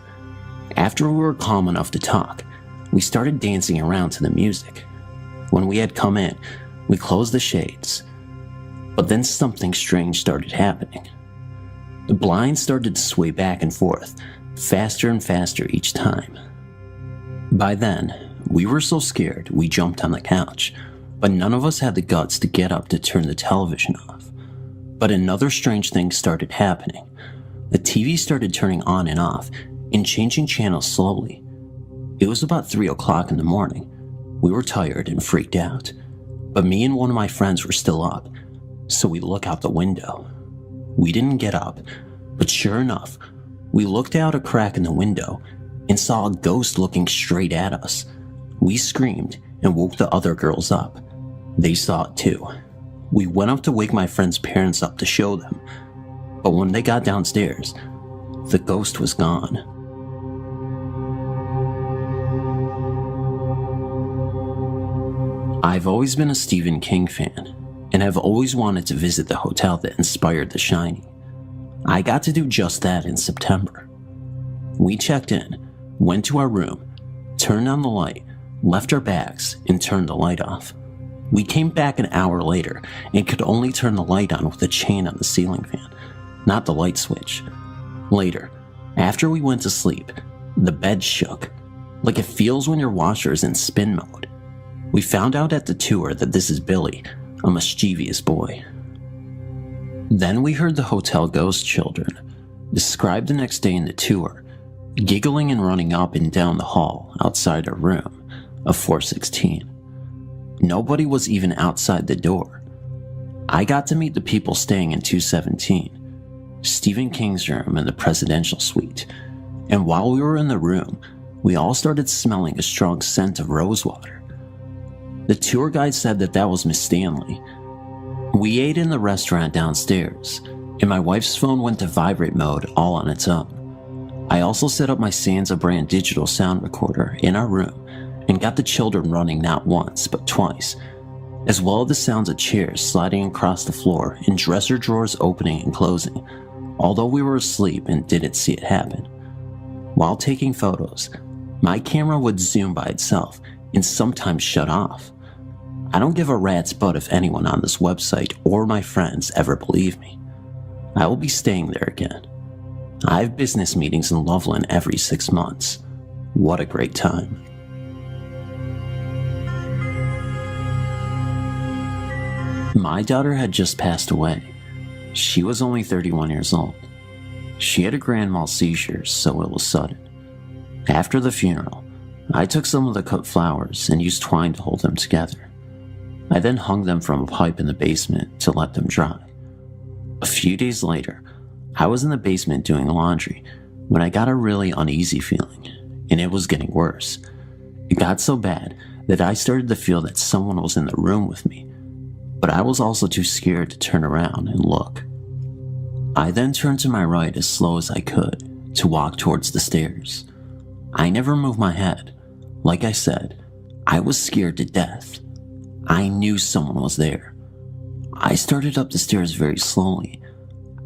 After we were calm enough to talk, we started dancing around to the music. When we had come in, we closed the shades. But then something strange started happening. The blinds started to sway back and forth, faster and faster each time. By then, we were so scared we jumped on the couch, but none of us had the guts to get up to turn the television off. But another strange thing started happening. The TV started turning on and off and changing channels slowly. It was about 3 o'clock in the morning. We were tired and freaked out, but me and one of my friends were still up, so we look out the window. We didn't get up, but sure enough, we looked out a crack in the window and saw a ghost looking straight at us. We screamed and woke the other girls up. They saw it too. We went up to wake my friend's parents up to show them, but when they got downstairs, the ghost was gone. I've always been a Stephen King fan, and I've always wanted to visit the hotel that inspired The Shining. I got to do just that in September. We checked in, went to our room, turned on the light, left our bags, and turned the light off. We came back an hour later and could only turn the light on with a chain on the ceiling fan, not the light switch. Later, after we went to sleep, the bed shook, like it feels when your washer is in spin mode. We found out at the tour that this is Billy, a mischievous boy. Then we heard the hotel ghost children, described the next day in the tour, giggling and running up and down the hall outside our room of 416. Nobody was even outside the door. I got to meet the people staying in 217, Stephen King's room in the presidential suite, and while we were in the room, we all started smelling a strong scent of rosewater. The tour guide said that was Miss Stanley. We ate in the restaurant downstairs, and my wife's phone went to vibrate mode all on its own. I also set up my Sansa brand digital sound recorder in our room and got the children running not once but twice, as well as the sounds of chairs sliding across the floor and dresser drawers opening and closing, although we were asleep and didn't see it happen. While taking photos, my camera would zoom by itself and sometimes shut off. I don't give a rat's butt if anyone on this website or my friends ever believe me. I will be staying there again. I have business meetings in Loveland every 6 months. What a great time. My daughter had just passed away. She was only 31 years old. She had a grand mal seizure, so it was sudden. After the funeral, I took some of the cut flowers and used twine to hold them together. I then hung them from a pipe in the basement to let them dry. A few days later, I was in the basement doing laundry when I got a really uneasy feeling, and it was getting worse. It got so bad that I started to feel that someone was in the room with me, but I was also too scared to turn around and look. I then turned to my right as slow as I could to walk towards the stairs. I never moved my head. Like I said, I was scared to death. I knew someone was there. I started up the stairs very slowly.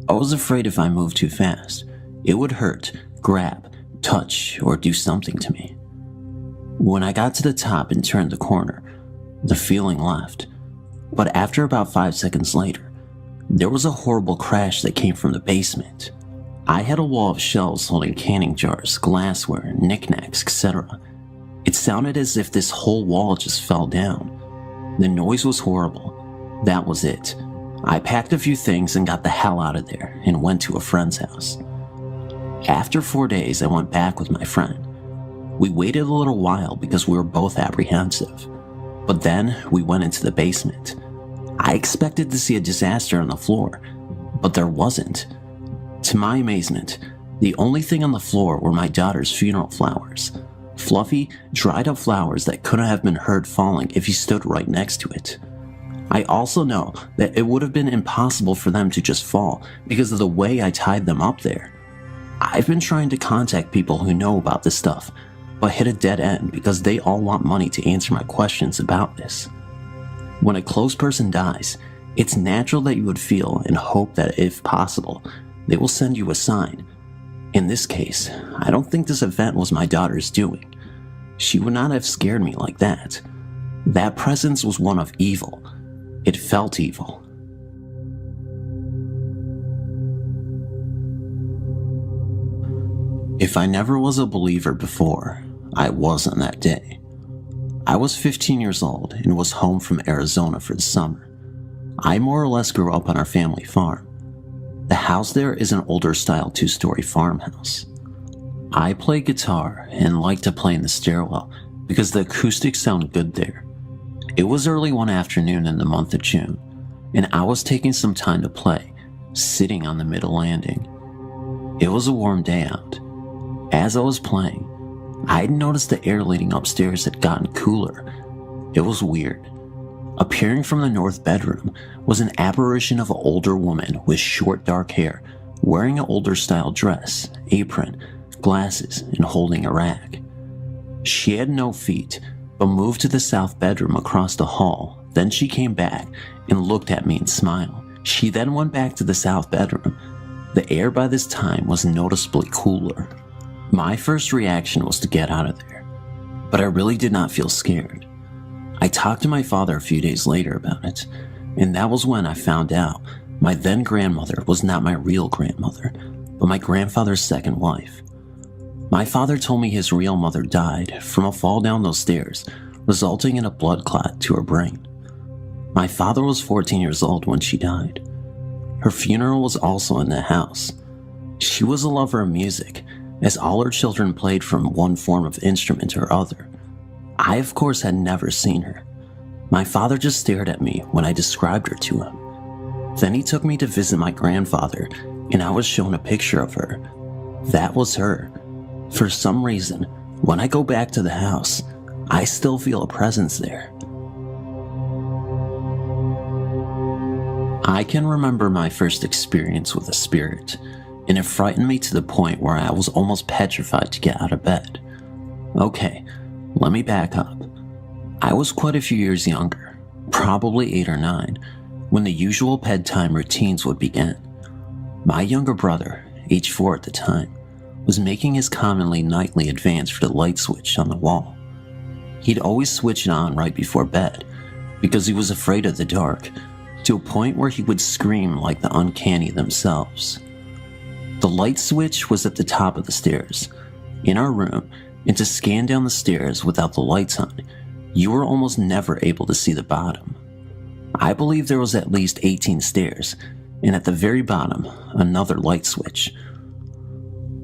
I was afraid if I moved too fast, it would hurt, grab, touch, or do something to me. When I got to the top and turned the corner, the feeling left. But after about 5 seconds later, there was a horrible crash that came from the basement. I had a wall of shelves holding canning jars, glassware, knickknacks, etc. It sounded as if this whole wall just fell down. The noise was horrible. That was it. I packed a few things and got the hell out of there and went to a friend's house. After 4 days, I went back with my friend. We waited a little while because we were both apprehensive. But then we went into the basement. I expected to see a disaster on the floor, but there wasn't. To my amazement, the only thing on the floor were my daughter's funeral flowers. Fluffy, dried up flowers that couldn't have been heard falling if you stood right next to it. I also know that it would have been impossible for them to just fall because of the way I tied them up there. I've been trying to contact people who know about this stuff, but hit a dead end because they all want money to answer my questions about this. When a close person dies, it's natural that you would feel and hope that if possible, they will send you a sign. In this case, I don't think this event was my daughter's doing. She would not have scared me like that. That presence was one of evil. It felt evil. If I never was a believer before, I wasn't that day. I was 15 years old and was home from Arizona for the summer. I more or less grew up on our family farm. The house there is an older style 2-story farmhouse. I play guitar and like to play in the stairwell because the acoustics sound good there. It was early one afternoon in the month of June, and I was taking some time to play, sitting on the middle landing. It was a warm day out. As I was playing, I had noticed the air leading upstairs had gotten cooler. It was weird. Appearing from the north bedroom was an apparition of an older woman with short dark hair, wearing an older style dress, apron, glasses, and holding a rag. She had no feet, but moved to the south bedroom across the hall. Then she came back and looked at me and smiled. She then went back to the south bedroom. The air by this time was noticeably cooler. My first reaction was to get out of there, but I really did not feel scared. I talked to my father a few days later about it, and that was when I found out my then grandmother was not my real grandmother, but my grandfather's second wife. My father told me his real mother died from a fall down those stairs, resulting in a blood clot to her brain. My father was 14 years old when she died. Her funeral was also in the house. She was a lover of music, as all her children played from one form of instrument or other. I, of course, had never seen her. My father just stared at me when I described her to him. Then he took me to visit my grandfather, and I was shown a picture of her. That was her. For some reason, when I go back to the house, I still feel a presence there. I can remember my first experience with a spirit, and it frightened me to the point where I was almost petrified to get out of bed. Okay, let me back up. I was quite a few years younger, probably 8 or 9, when the usual bedtime routines would begin. My younger brother, age 4 at the time, was making his commonly nightly advance for the light switch on the wall. He'd always switch it on right before bed because he was afraid of the dark, to a point where he would scream like the uncanny themselves. The light switch was at the top of the stairs, in our room, and to scan down the stairs without the lights on, you were almost never able to see the bottom. I believe there was at least 18 stairs, and at the very bottom, another light switch.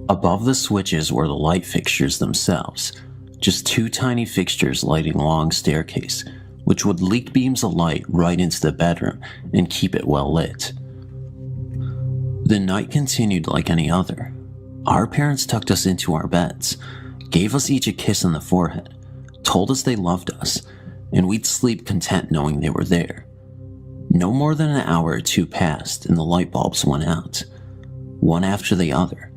Above the switches were the light fixtures themselves, just two tiny fixtures lighting a long staircase, which would leak beams of light right into the bedroom and keep it well lit. The night continued like any other. Our parents tucked us into our beds, gave us each a kiss on the forehead, told us they loved us, and we'd sleep content knowing they were there. No more than an hour or two passed and the light bulbs went out, one after the other.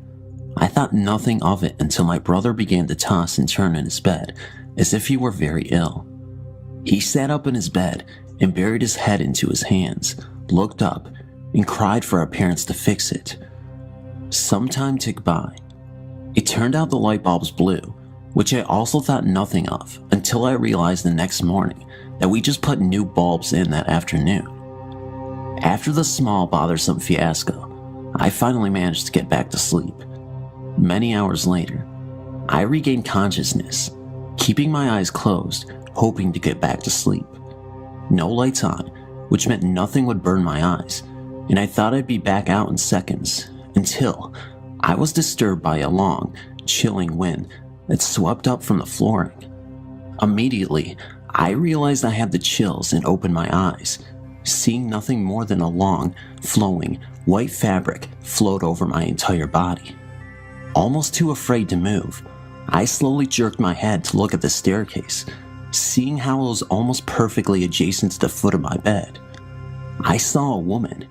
I thought nothing of it until my brother began to toss and turn in his bed as if he were very ill. He sat up in his bed and buried his head into his hands, looked up, and cried for our parents to fix it. Some time ticked by. It turned out the light bulbs blew, which I also thought nothing of until I realized the next morning that we just put new bulbs in that afternoon. After the small, bothersome fiasco, I finally managed to get back to sleep. Many hours later, I regained consciousness, keeping my eyes closed, hoping to get back to sleep. No lights on, which meant nothing would burn my eyes, and I thought I'd be back out in seconds, until I was disturbed by a long, chilling wind that swept up from the flooring. Immediately, I realized I had the chills and opened my eyes, seeing nothing more than a long, flowing, white fabric float over my entire body. Almost too afraid to move, I slowly jerked my head to look at the staircase, seeing how it was almost perfectly adjacent to the foot of my bed. I saw a woman.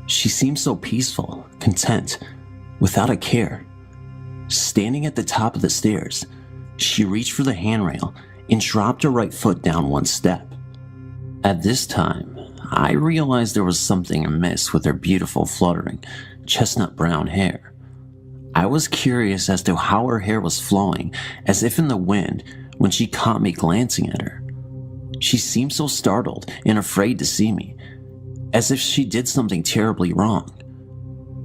She seemed so peaceful, content, without a care. Standing at the top of the stairs, she reached for the handrail and dropped her right foot down one step. At this time, I realized there was something amiss with her beautiful, fluttering, chestnut brown hair. I was curious as to how her hair was flowing, as if in the wind, when she caught me glancing at her. She seemed so startled and afraid to see me, as if she did something terribly wrong.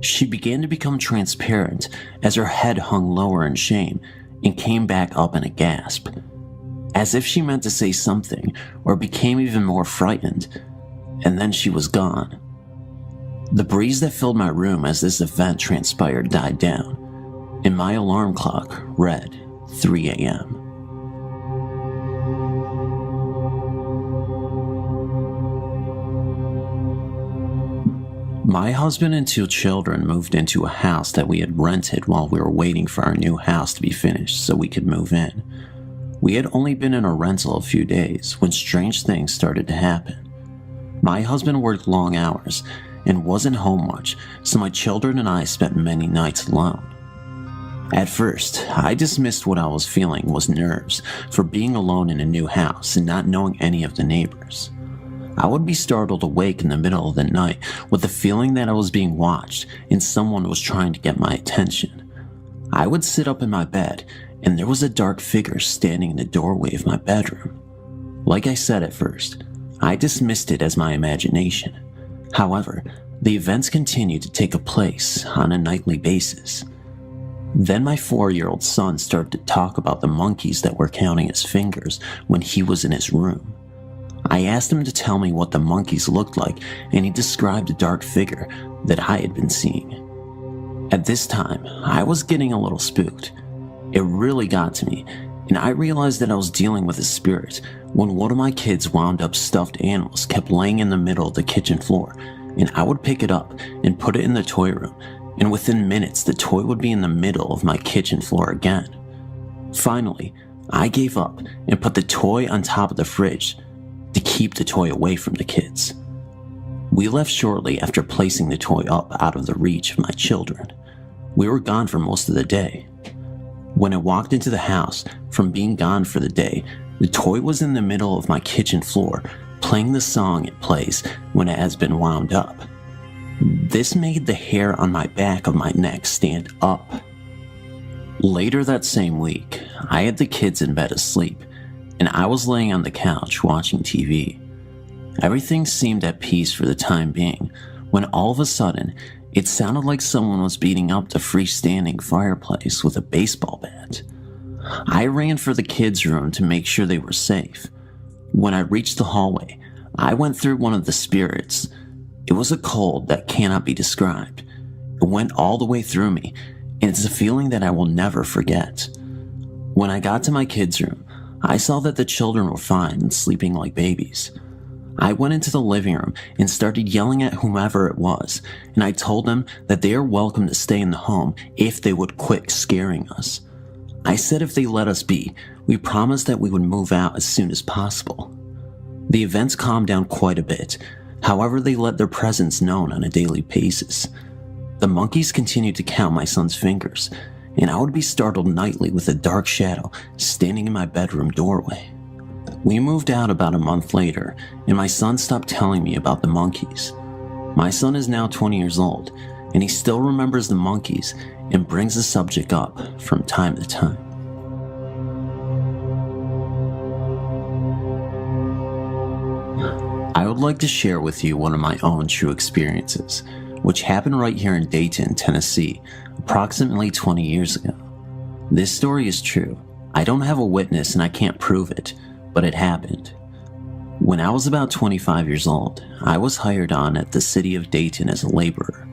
She began to become transparent as her head hung lower in shame and came back up in a gasp, as if she meant to say something or became even more frightened, and then she was gone. The breeze that filled my room as this event transpired died down, and my alarm clock read 3 a.m. My husband and 2 children moved into a house that we had rented while we were waiting for our new house to be finished so we could move in. We had only been in a rental a few days when strange things started to happen. My husband worked long hours and wasn't home much, so my children and I spent many nights alone. At first, I dismissed what I was feeling was nerves for being alone in a new house and not knowing any of the neighbors. I would be startled awake in the middle of the night with the feeling that I was being watched and someone was trying to get my attention. I would sit up in my bed and there was a dark figure standing in the doorway of my bedroom. Like I said at first, I dismissed it as my imagination. However, the events continued to take place on a nightly basis. Then my 4-year-old son started to talk about the monkeys that were counting his fingers when he was in his room. I asked him to tell me what the monkeys looked like, and he described a dark figure that I had been seeing. At this time, I was getting a little spooked. It really got to me, and I realized that I was dealing with a spirit when one of my kids' wound up stuffed animals kept laying in the middle of the kitchen floor, and I would pick it up and put it in the toy room, and within minutes the toy would be in the middle of my kitchen floor again. Finally, I gave up and put the toy on top of the fridge to keep the toy away from the kids. We left shortly after placing the toy up out of the reach of my children. We were gone for most of the day. When I walked into the house from being gone for the day, the toy was in the middle of my kitchen floor, playing the song it plays when it has been wound up. This made the hair on my back of my neck stand up. Later that same week, I had the kids in bed asleep, and I was laying on the couch watching TV. Everything seemed at peace for the time being, when all of a sudden, it sounded like someone was beating up the freestanding fireplace with a baseball bat. I ran for the kids' room to make sure they were safe. When I reached the hallway, I went through one of the spirits. It was a cold that cannot be described. It went all the way through me, and it's a feeling that I will never forget. When I got to my kids' room, I saw that the children were fine and sleeping like babies. I went into the living room and started yelling at whomever it was, and I told them that they are welcome to stay in the home if they would quit scaring us. I said if they let us be, we promised that we would move out as soon as possible. The events calmed down quite a bit, however they let their presence known on a daily basis. The monkeys continued to count my son's fingers, and I would be startled nightly with a dark shadow standing in my bedroom doorway. We moved out about a month later, and my son stopped telling me about the monkeys. My son is now 20 years old, and he still remembers the monkeys and brings the subject up from time to time. I would like to share with you one of my own true experiences, which happened right here in Dayton, Tennessee, approximately 20 years ago. This story is true. I don't have a witness and I can't prove it, but it happened. When I was about 25 years old, I was hired on at the city of Dayton as a laborer.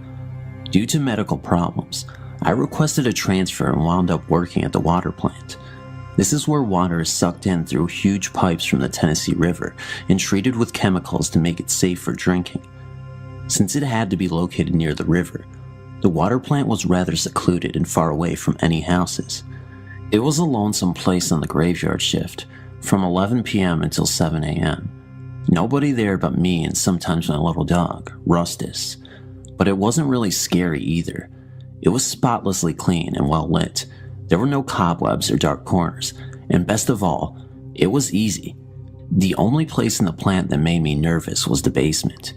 Due to medical problems, I requested a transfer and wound up working at the water plant. This is where water is sucked in through huge pipes from the Tennessee River and treated with chemicals to make it safe for drinking. Since it had to be located near the river, the water plant was rather secluded and far away from any houses. It was a lonesome place on the graveyard shift, from 11 p.m. until 7 a.m. Nobody there but me and sometimes my little dog, Rustus. But it wasn't really scary either. It was spotlessly clean and well lit. There were no cobwebs or dark corners, and best of all, it was easy. The only place in the plant that made me nervous was the basement.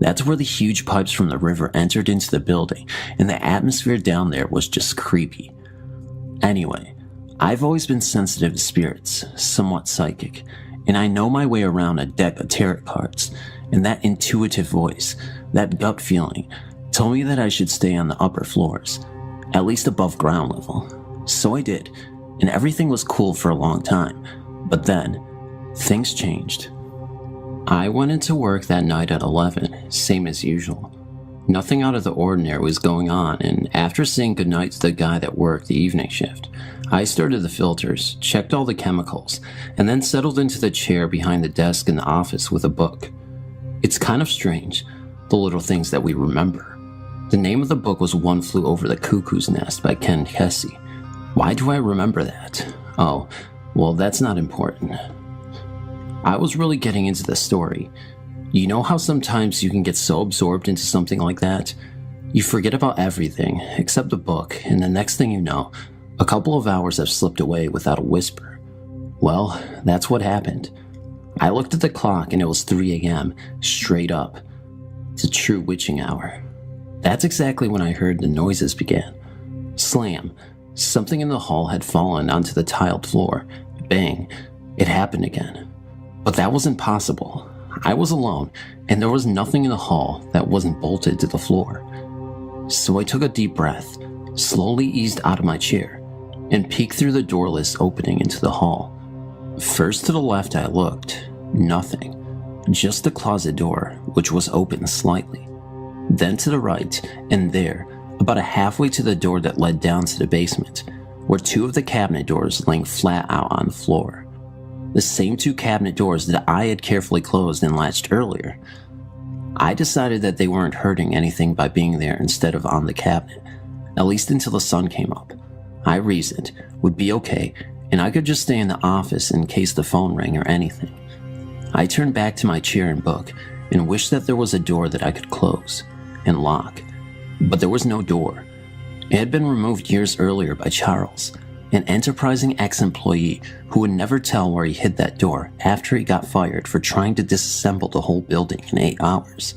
That's where the huge pipes from the river entered into the building, and the atmosphere down there was just creepy. Anyway, I've always been sensitive to spirits, somewhat psychic, and I know my way around a deck of tarot cards, and that intuitive voice, that gut feeling, told me that I should stay on the upper floors, at least above ground level. So I did, and everything was cool for a long time, but then, things changed. I went into work that night at 11, same as usual. Nothing out of the ordinary was going on, and after saying goodnight to the guy that worked the evening shift, I started the filters, checked all the chemicals, and then settled into the chair behind the desk in the office with a book. It's kind of strange, the little things that we remember. The name of the book was One Flew Over the Cuckoo's Nest by Ken Kesey. Why do I remember that? Oh, well, that's not important. I was really getting into the story. You know how sometimes you can get so absorbed into something like that? You forget about everything except the book, and the next thing you know, a couple of hours have slipped away without a whisper. Well, that's what happened. I looked at the clock and it was 3 a.m., straight up. It's a true witching hour. That's exactly when I heard the noises began. Slam. Something in the hall had fallen onto the tiled floor. Bang. It happened again. But that wasn't possible. I was alone, and there was nothing in the hall that wasn't bolted to the floor. So I took a deep breath, slowly eased out of my chair, and peeked through the doorless opening into the hall. First to the left I looked. Nothing. Just the closet door, which was open slightly. Then to the right, and there, about a halfway to the door that led down to the basement, were 2 of the cabinet doors laying flat out on the floor. The same 2 cabinet doors that I had carefully closed and latched earlier. I decided that they weren't hurting anything by being there instead of on the cabinet, at least until the sun came up. I reasoned would be okay, and I could just stay in the office in case the phone rang or anything. I turned back to my chair and book and wished that there was a door that I could close and lock, but there was no door. It had been removed years earlier by Charles, an enterprising ex-employee who would never tell where he hid that door after he got fired for trying to disassemble the whole building in 8 hours.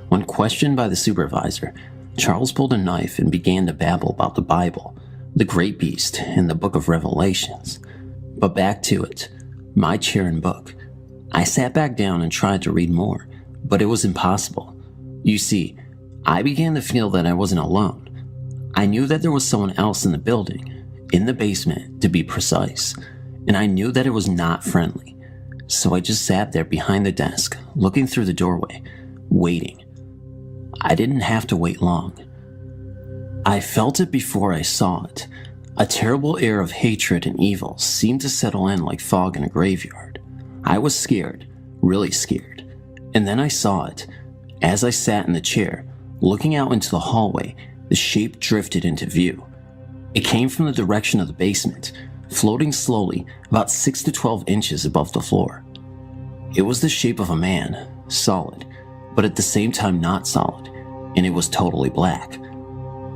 When questioned by the supervisor, Charles pulled a knife and began to babble about the Bible, the Great Beast, and the Book of Revelations. But back to it, my chair and book. I sat back down and tried to read more, but it was impossible. You see, I began to feel that I wasn't alone. I knew that there was someone else in the building, in the basement to be precise, and I knew that it was not friendly. So I just sat there behind the desk, looking through the doorway, waiting. I didn't have to wait long. I felt it before I saw it. A terrible air of hatred and evil seemed to settle in like fog in a graveyard. I was scared, really scared. And then I saw it. As I sat in the chair, looking out into the hallway, the shape drifted into view. It came from the direction of the basement, floating slowly about 6 to 12 inches above the floor. It was the shape of a man, solid, but at the same time not solid, and it was totally black,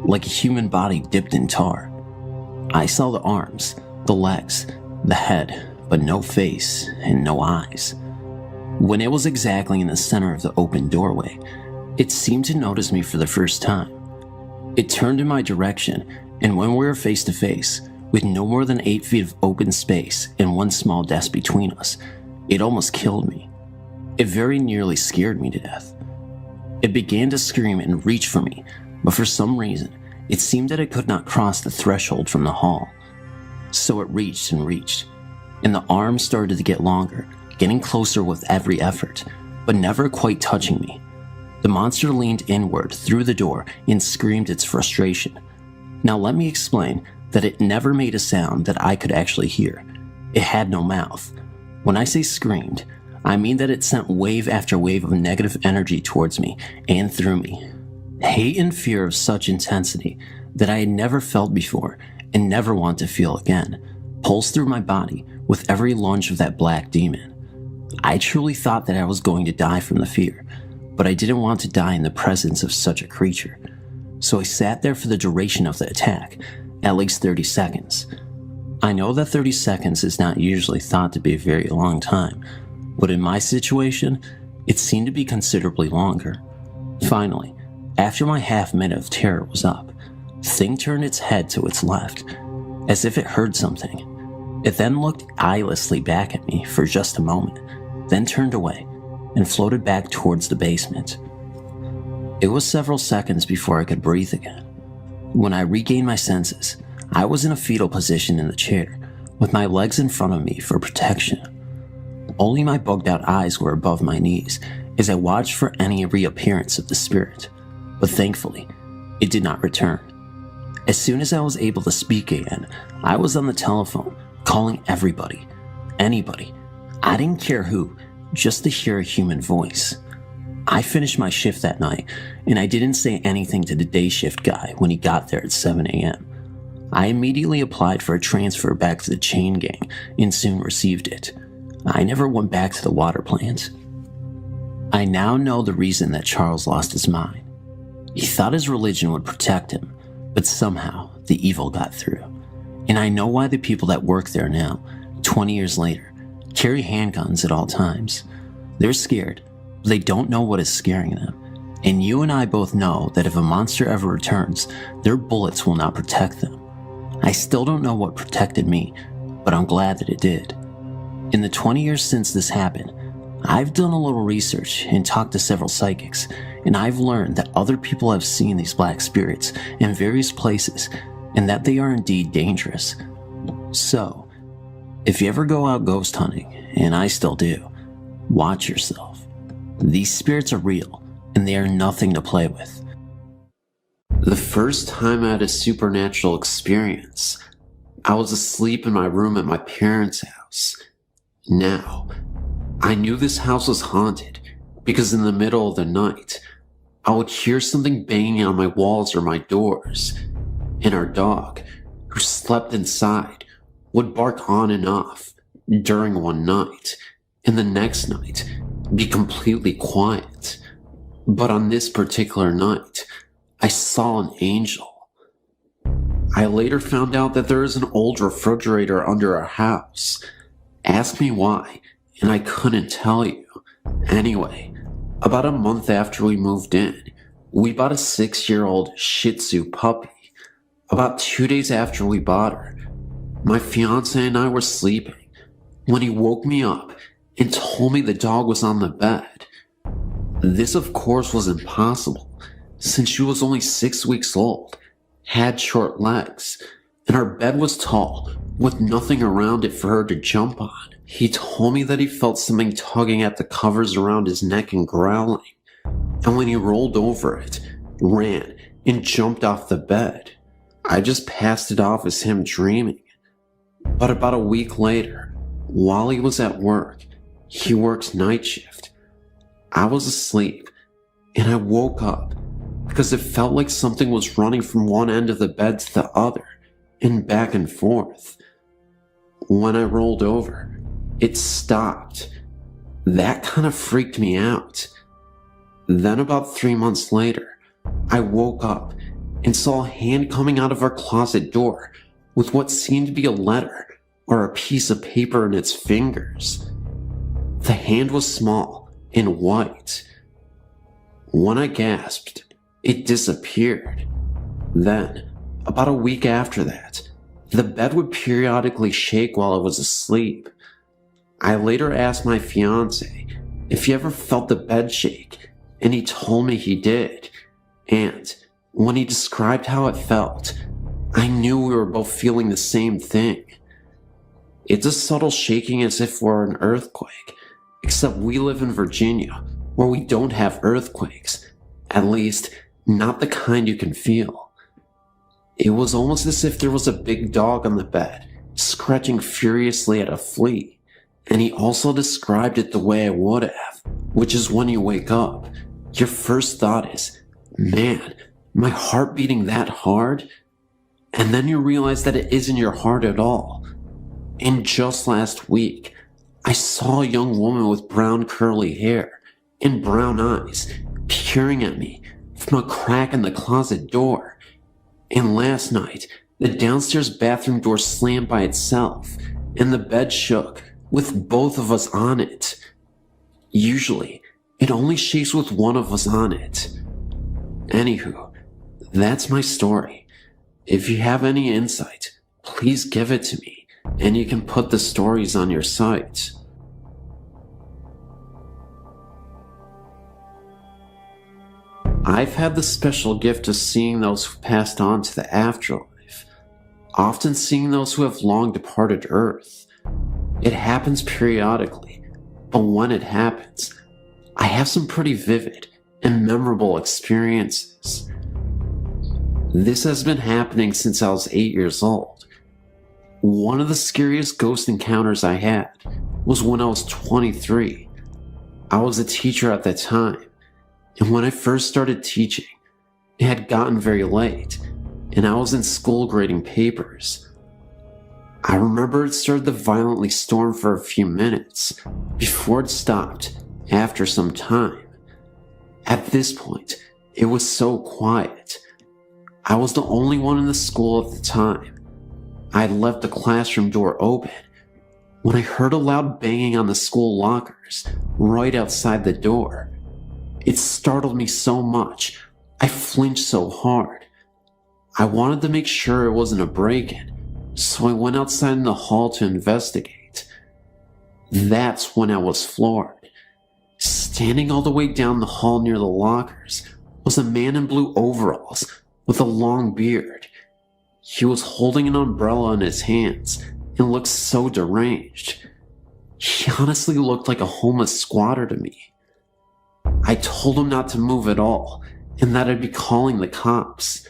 like a human body dipped in tar. I saw the arms, the legs, the head, but no face and no eyes. When it was exactly in the center of the open doorway, it seemed to notice me for the first time. It turned in my direction, and when we were face to face, with no more than 8 feet of open space and one small desk between us, it almost killed me. It very nearly scared me to death. It began to scream and reach for me, but for some reason, it seemed that it could not cross the threshold from the hall. So it reached and reached, and the arms started to get longer, getting closer with every effort, but never quite touching me. The monster leaned inward through the door and screamed its frustration. Now let me explain that it never made a sound that I could actually hear. It had no mouth. When I say screamed, I mean that it sent wave after wave of negative energy towards me and through me. Hate and fear of such intensity that I had never felt before and never want to feel again pulsed through my body with every lunge of that black demon. I truly thought that I was going to die from the fear, but I didn't want to die in the presence of such a creature. So I sat there for the duration of the attack, at least 30 seconds. I know that 30 seconds is not usually thought to be a very long time, but in my situation, it seemed to be considerably longer. Finally, after my half minute of terror was up, the thing turned its head to its left, as if it heard something. It then looked eyelessly back at me for just a moment, then turned away and floated back towards the basement. It was several seconds before I could breathe again. When I regained my senses, I was in a fetal position in the chair, with my legs in front of me for protection. Only my bugged out eyes were above my knees as I watched for any reappearance of the spirit, but thankfully, it did not return. As soon as I was able to speak again, I was on the telephone, calling everybody, anybody. I didn't care who, just to hear a human voice. I finished my shift that night, and I didn't say anything to the day shift guy when he got there at 7 a.m. I immediately applied for a transfer back to the chain gang and soon received it. I never went back to the water plant. I now know the reason that Charles lost his mind. He thought his religion would protect him, but somehow the evil got through. And I know why the people that work there now, 20 years later, carry handguns at all times. They're scared, but they don't know what is scaring them. And you and I both know that if a monster ever returns, their bullets will not protect them. I still don't know what protected me, but I'm glad that it did. In the 20 years since this happened, I've done a little research and talked to several psychics, and I've learned that other people have seen these black spirits in various places and that they are indeed dangerous. So, if you ever go out ghost hunting, and I still do, watch yourself. These spirits are real, and they are nothing to play with. The first time I had a supernatural experience, I was asleep in my room at my parents' house. Now, I knew this house was haunted because in the middle of the night, I would hear something banging on my walls or my doors, and our dog, who slept inside, would bark on and off during one night, and the next night be completely quiet. But on this particular night, I saw an angel. I later found out that there is an old refrigerator under our house. Ask me why, and I couldn't tell you. Anyway, about a month after we moved in, we bought a 6-year-old Shih Tzu puppy. About 2 days after we bought her, my fiance and I were sleeping when he woke me up and told me the dog was on the bed. This, of course, was impossible since she was only 6 weeks old, had short legs, and our bed was tall with nothing around it for her to jump on. He told me that he felt something tugging at the covers around his neck and growling, and when he rolled over it, ran and jumped off the bed. I just passed it off as him dreaming. But about a week later, while he was at work, he works night shift. I was asleep, and I woke up because it felt like something was running from one end of the bed to the other, and back and forth. When I rolled over, it stopped. That kind of freaked me out. Then about 3 months later, I woke up and saw a hand coming out of our closet door with what seemed to be a letter or a piece of paper in its fingers. The hand was small and white. When I gasped, it disappeared. Then, about a week after that, the bed would periodically shake while I was asleep. I later asked my fiance if he ever felt the bed shake, and he told me he did. And when he described how it felt, I knew we were both feeling the same thing. It's a subtle shaking as if we're an earthquake, except we live in Virginia, where we don't have earthquakes, at least not the kind you can feel. It was almost as if there was a big dog on the bed, scratching furiously at a flea, and he also described it the way I would have, which is when you wake up, your first thought is, man, my heart beating that hard? And then you realize that it isn't your heart at all. And just last week, I saw a young woman with brown curly hair and brown eyes peering at me from a crack in the closet door. And last night, the downstairs bathroom door slammed by itself, and the bed shook with both of us on it. Usually, it only shakes with one of us on it. Anywho, that's my story. If you have any insight, please give it to me, and you can put the stories on your site. I've had the special gift of seeing those who passed on to the afterlife, often seeing those who have long departed Earth. It happens periodically, but when it happens, I have some pretty vivid and memorable experiences. This has been happening since I was 8 years old. One of the scariest ghost encounters I had was when I was 23. I was a teacher at that time, and when I first started teaching, it had gotten very late, and I was in school grading papers. I remember it started to violently storm for a few minutes before it stopped after some time. At this point, it was so quiet. I was the only one in the school at the time. I had left the classroom door open when I heard a loud banging on the school lockers right outside the door. It startled me so much, I flinched so hard. I wanted to make sure it wasn't a break-in, so I went outside in the hall to investigate. That's when I was floored. Standing all the way down the hall near the lockers was a man in blue overalls with a long beard. He was holding an umbrella in his hands and looked so deranged. He honestly looked like a homeless squatter to me. I told him not to move at all and that I'd be calling the cops,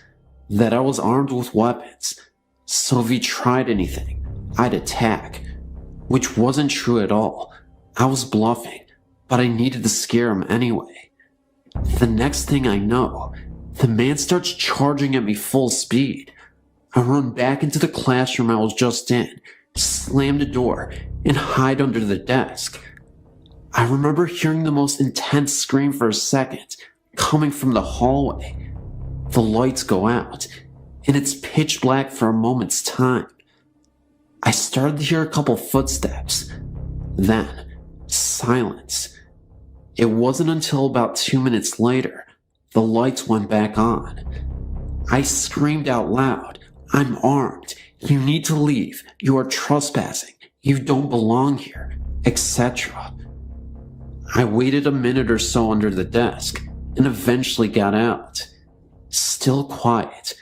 that I was armed with weapons, so if he tried anything, I'd attack, which wasn't true at all. I was bluffing, but I needed to scare him anyway. The next thing I know, the man starts charging at me full speed. I run back into the classroom I was just in, slam the door, and hide under the desk. I remember hearing the most intense scream for a second, coming from the hallway. The lights go out, and it's pitch black for a moment's time. I started to hear a couple footsteps. Then, silence. It wasn't until about 2 minutes later, the lights went back on. I screamed out loud, "I'm armed. You need to leave. You are trespassing. You don't belong here," etc. I waited a minute or so under the desk and eventually got out. Still quiet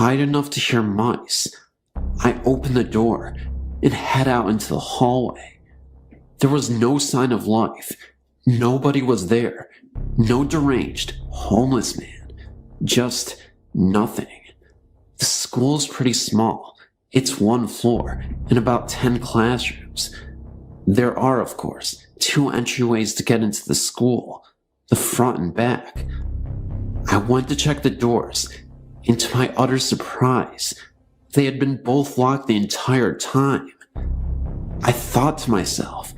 enough to hear mice. I opened the door and head out into the hallway. There was no sign of life. Nobody was there. No deranged, homeless man. Just nothing. The school is pretty small. It's one floor and about 10 classrooms. There are, of course, 2 entryways to get into the school, the front and back. I went to check the doors, and to my utter surprise, they had been both locked the entire time. I thought to myself,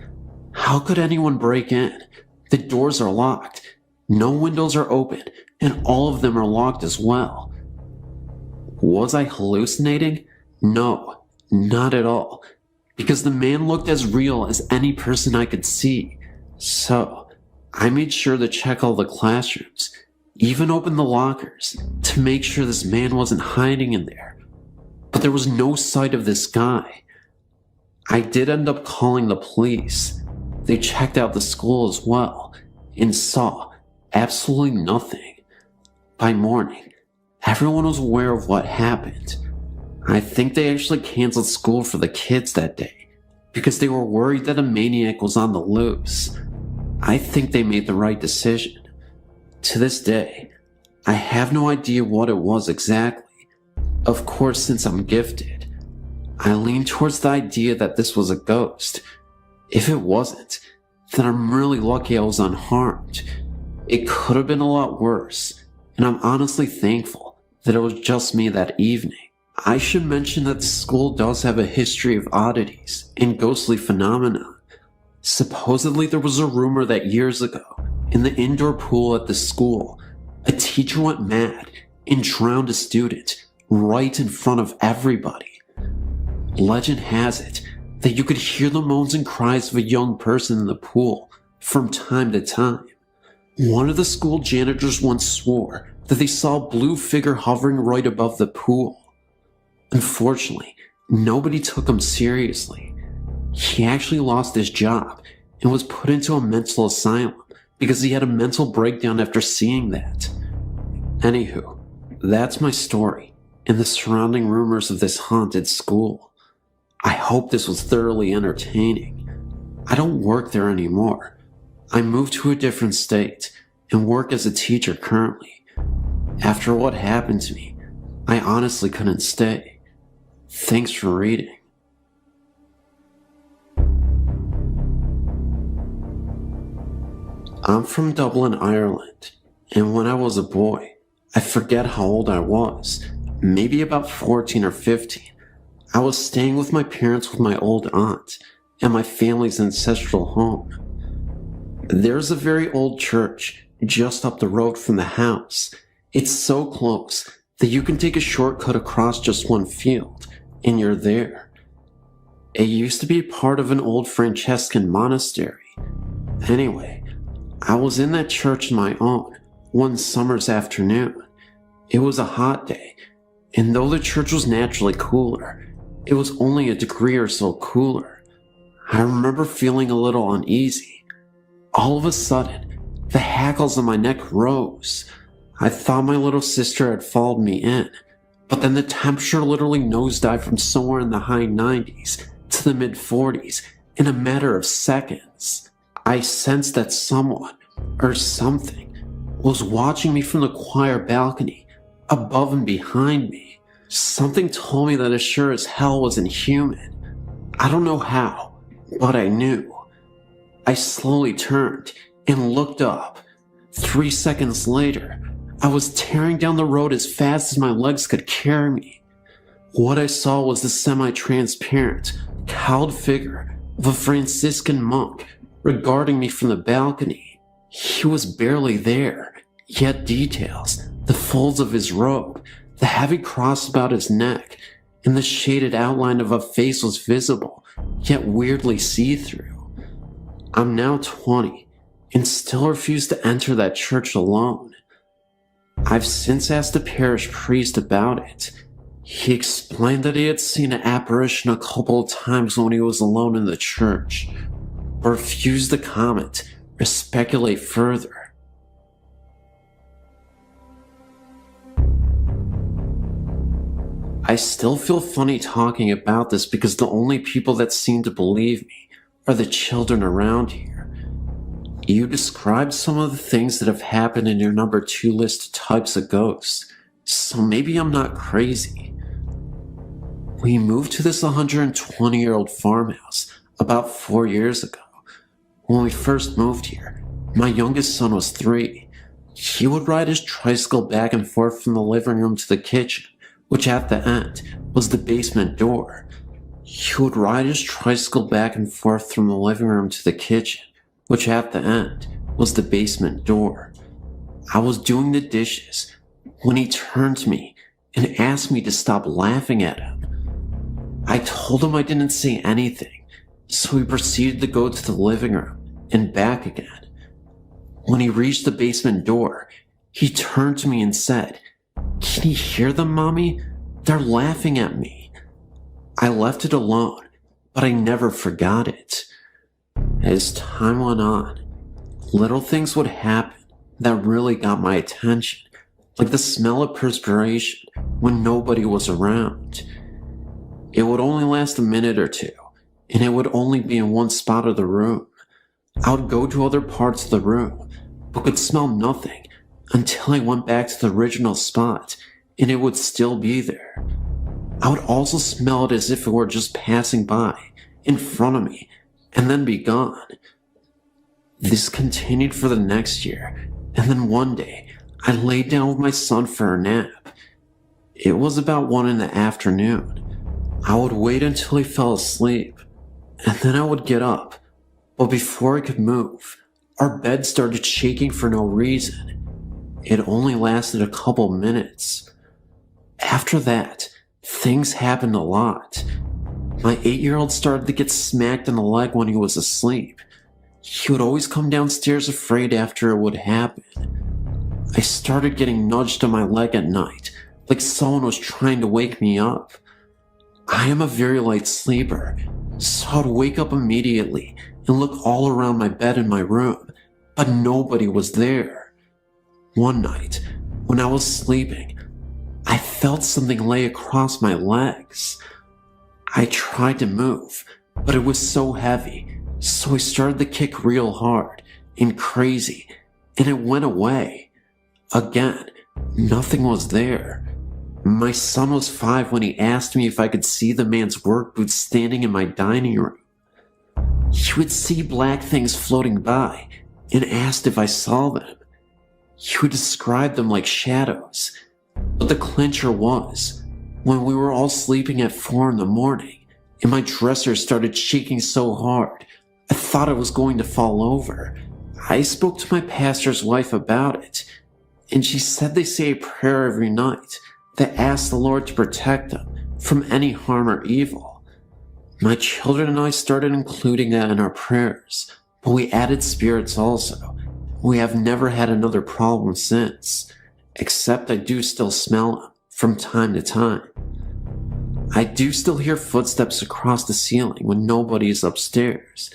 how could anyone break in? The doors are locked, no windows are open, and all of them are locked as well. Was I hallucinating? No, not at all, because the man looked as real as any person I could see. So, I made sure to check all the classrooms, even opened the lockers, to make sure this man wasn't hiding in there. But there was no sight of this guy. I did end up calling the police. They checked out the school as well, and saw absolutely nothing. By morning, everyone was aware of what happened. I think they actually canceled school for the kids that day, because they were worried that a maniac was on the loose. I think they made the right decision. To this day, I have no idea what it was exactly. Of course, since I'm gifted, I lean towards the idea that this was a ghost. If it wasn't, then I'm really lucky I was unharmed. It could have been a lot worse, and I'm honestly thankful that it was just me that evening. I should mention that the school does have a history of oddities and ghostly phenomena. Supposedly there was a rumor that years ago, in the indoor pool at the school, a teacher went mad and drowned a student right in front of everybody. Legend has it that you could hear the moans and cries of a young person in the pool from time to time. One of the school janitors once swore that they saw a blue figure hovering right above the pool. Unfortunately, nobody took him seriously. He actually lost his job and was put into a mental asylum because he had a mental breakdown after seeing that. Anywho, that's my story and the surrounding rumors of this haunted school. I hope this was thoroughly entertaining. I don't work there anymore. I moved to a different state and work as a teacher currently. After what happened to me, I honestly couldn't stay. Thanks for reading. I'm from Dublin, Ireland, and when I was a boy, I forget how old I was, maybe about 14 or 15, I was staying with my parents with my old aunt at my family's ancestral home. There's a very old church just up the road from the house. It's so close that you can take a shortcut across just one field, and you're there. It used to be part of an old Franciscan monastery. Anyway, I was in that church on my own one summer's afternoon. It was a hot day, and though the church was naturally cooler, it was only a degree or so cooler. I remember feeling a little uneasy. All of a sudden, the hackles on my neck rose. I thought my little sister had followed me in, but then the temperature literally nosedived from somewhere in the high 90s to the mid 40s in a matter of seconds. I sensed that someone, or something, was watching me from the choir balcony, above and behind me. Something told me that it sure as hell wasn't human. I don't know how, but I knew. I slowly turned and looked up. 3 seconds later, I was tearing down the road as fast as my legs could carry me. What I saw was the semi-transparent, cowled figure of a Franciscan monk regarding me from the balcony. He was barely there, yet details, the folds of his robe, the heavy cross about his neck, and the shaded outline of a face was visible, yet weirdly see-through. I'm now 20, and still refuse to enter that church alone. I've since asked the parish priest about it. He explained that he had seen an apparition a couple of times when he was alone in the church, but refused to comment or speculate further. I still feel funny talking about this because the only people that seem to believe me are the children around here. You described some of the things that have happened in your number 2 list of types of ghosts, so maybe I'm not crazy. We moved to this 120-year-old farmhouse about 4 years ago. When we first moved here, my youngest son was 3. He would ride his tricycle back and forth from the living room to the kitchen, which at the end was the basement door. He would ride his tricycle back and forth from the living room to the kitchen, which at the end was the basement door. I was doing the dishes when he turned to me and asked me to stop laughing at him. I told him I didn't say anything, so he proceeded to go to the living room and back again. When he reached the basement door, he turned to me and said, "Can you hear them, Mommy? They're laughing at me." I left it alone, but I never forgot it. As time went on, little things would happen that really got my attention, like the smell of perspiration when nobody was around. It would only last a minute or two, and it would only be in one spot of the room. I would go to other parts of the room, but could smell nothing until I went back to the original spot, and it would still be there. I would also smell it as if it were just passing by, in front of me, and then be gone. This continued for the next year, and then one day, I laid down with my son for a nap. It was about 1 in the afternoon. I would wait until he fell asleep, and then I would get up. But before I could move, our bed started shaking for no reason. It only lasted a couple minutes. After that, things happened a lot. My 8-year-old started to get smacked in the leg when he was asleep. He would always come downstairs afraid after it would happen. I started getting nudged on my leg at night, like someone was trying to wake me up. I am a very light sleeper, so I'd wake up immediately and look all around my bed in my room, but nobody was there. One night, when I was sleeping, I felt something lay across my legs. I tried to move, but it was so heavy, so I started to kick real hard and crazy, and it went away. Again, nothing was there. My son was 5 when he asked me if I could see the man's work boots standing in my dining room. He would see black things floating by and asked if I saw them. He would describe them like shadows. But the clincher was, when we were all sleeping at 4 in the morning, and my dresser started shaking so hard, I thought I was going to fall over. I spoke to my pastor's wife about it, and she said they say a prayer every night that asks the Lord to protect them from any harm or evil. My children and I started including that in our prayers, but we added spirits also. We have never had another problem since, except I do still smell them from time to time. I do still hear footsteps across the ceiling when nobody is upstairs,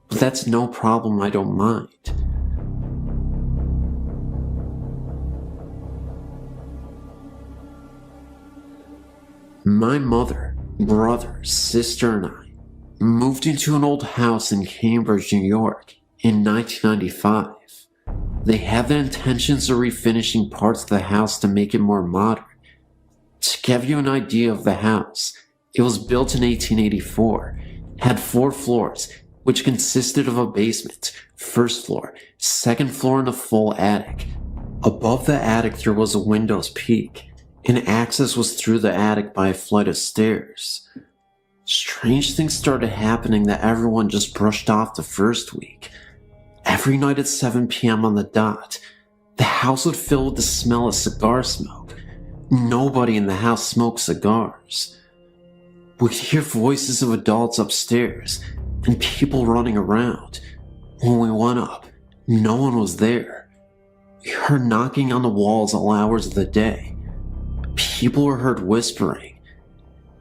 but that's no problem. I don't mind. My mother, brother, sister, and I moved into an old house in Cambridge, New York in 1995. They had the intentions of refinishing parts of the house to make it more modern. To give you an idea of the house, it was built in 1884, had 4 floors, which consisted of a basement, first floor, second floor, and a full attic. Above the attic there was a window's peak, and access was through the attic by a flight of stairs. Strange things started happening that everyone just brushed off the first week. Every night at 7 p.m. on the dot, the house would fill with the smell of cigar smoke. Nobody in the house smoked cigars. We'd hear voices of adults upstairs and people running around. When we went up, no one was there. We heard knocking on the walls all hours of the day. People were heard whispering.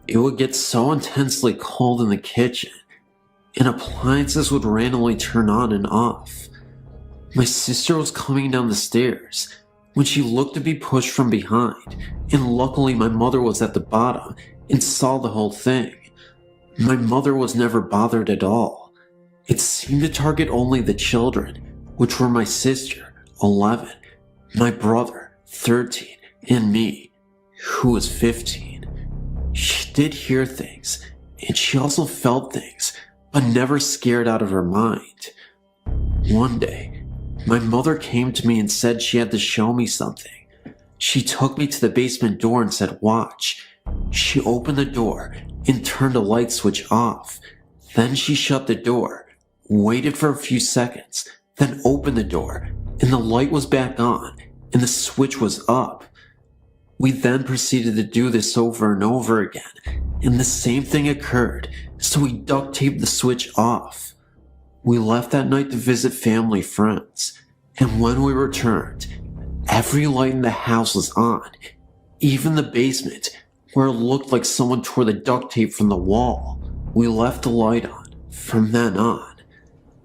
It would get so intensely cold in the kitchen, and appliances would randomly turn on and off. My sister was coming down the stairs when she looked to be pushed from behind, and luckily my mother was at the bottom and saw the whole thing. My mother was never bothered at all. It seemed to target only the children, which were my sister, 11, my brother, 13, and me, who was 15. She did hear things, and she also felt things, but never scared out of her mind. One day, my mother came to me and said she had to show me something. She took me to the basement door and said, "Watch." She opened the door and turned a light switch off. Then she shut the door, waited for a few seconds, then opened the door, and the light was back on, and the switch was up. We then proceeded to do this over and over again, and the same thing occurred, so we duct taped the switch off. We left that night to visit family friends, and when we returned, every light in the house was on, even the basement, where it looked like someone tore the duct tape from the wall. We left the light on. From then on,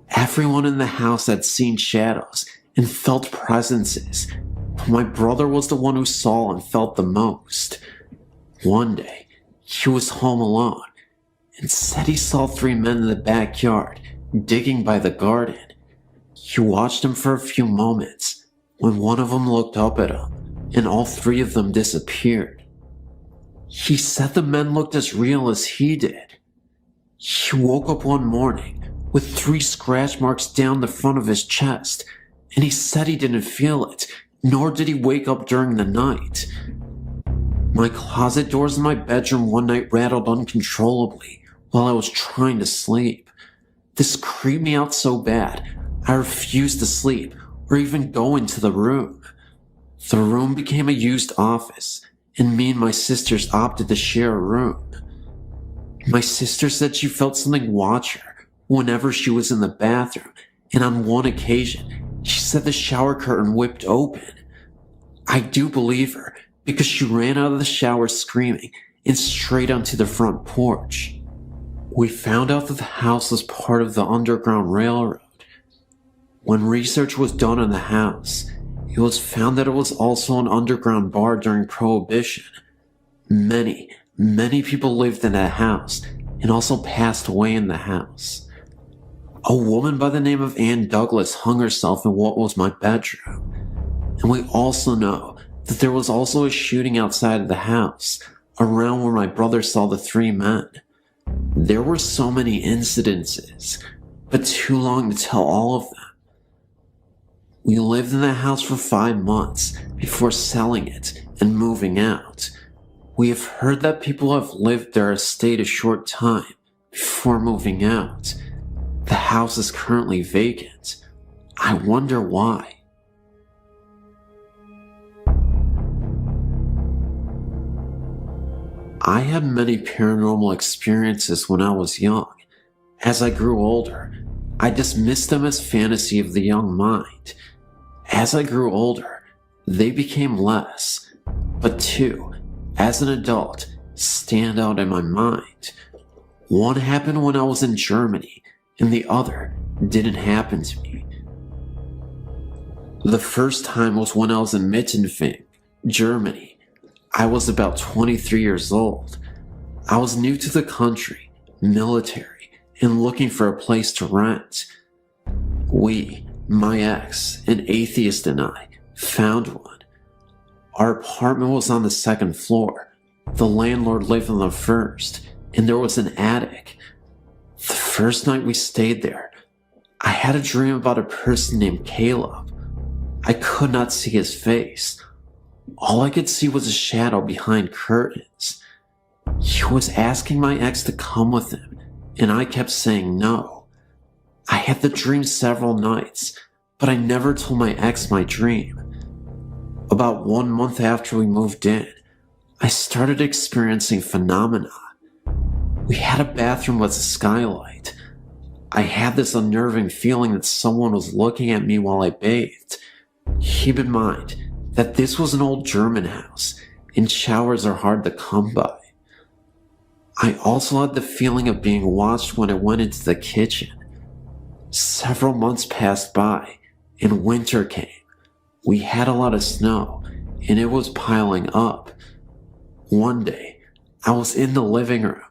everyone in the house had seen shadows and felt presences, but my brother was the one who saw and felt the most. One day, he was home alone and said he saw 3 men in the backyard digging by the garden. He watched them for a few moments when one of them looked up at him and all 3 of them disappeared. He said the men looked as real as he did. He woke up one morning with 3 scratch marks down the front of his chest, and he said he didn't feel it, nor did he wake up during the night. My closet doors in my bedroom one night rattled uncontrollably while I was trying to sleep. This creeped me out so bad, I refused to sleep or even go into the room. The room became a used office, and me and my sisters opted to share a room. My sister said she felt something watch her whenever she was in the bathroom, and on one occasion, she said the shower curtain whipped open. I do believe her, because she ran out of the shower screaming and straight onto the front porch. We found out that the house was part of the Underground Railroad. When research was done on the house, it was found that it was also an underground bar during Prohibition. Many people lived in that house and also passed away in the house. A woman by the name of Ann Douglas hung herself in what was my bedroom. And we also know that there was also a shooting outside of the house, around where my brother saw the 3 men. There were so many incidences, but too long to tell all of them. We lived in the house for 5 months before selling it and moving out. We have heard that people have lived there a stayed a short time before moving out. The house is currently vacant. I wonder why. I had many paranormal experiences when I was young. As I grew older, I dismissed them as fantasy of the young mind. As I grew older, they became less, but 2, as an adult, stand out in my mind. One happened when I was in Germany, and the other didn't happen to me. The first time was when I was in Mittenfing, Germany. I was about 23 years old. I was new to the country, military, and looking for a place to rent. My ex, an atheist, and I found one. Our apartment was on the 2nd floor. The landlord lived on the 1st, and there was an attic. The first night we stayed there, I had a dream about a person named Caleb. I could not see his face. All I could see was a shadow behind curtains. He was asking my ex to come with him, and I kept saying no. I had the dream several nights, but I never told my ex my dream. About 1 month after we moved in, I started experiencing phenomena. We had a bathroom with a skylight. I had this unnerving feeling that someone was looking at me while I bathed. Keep in mind that this was an old German house, and showers are hard to come by. I also had the feeling of being watched when I went into the kitchen. Several months passed by, and winter came. We had a lot of snow, and it was piling up. One day, I was in the living room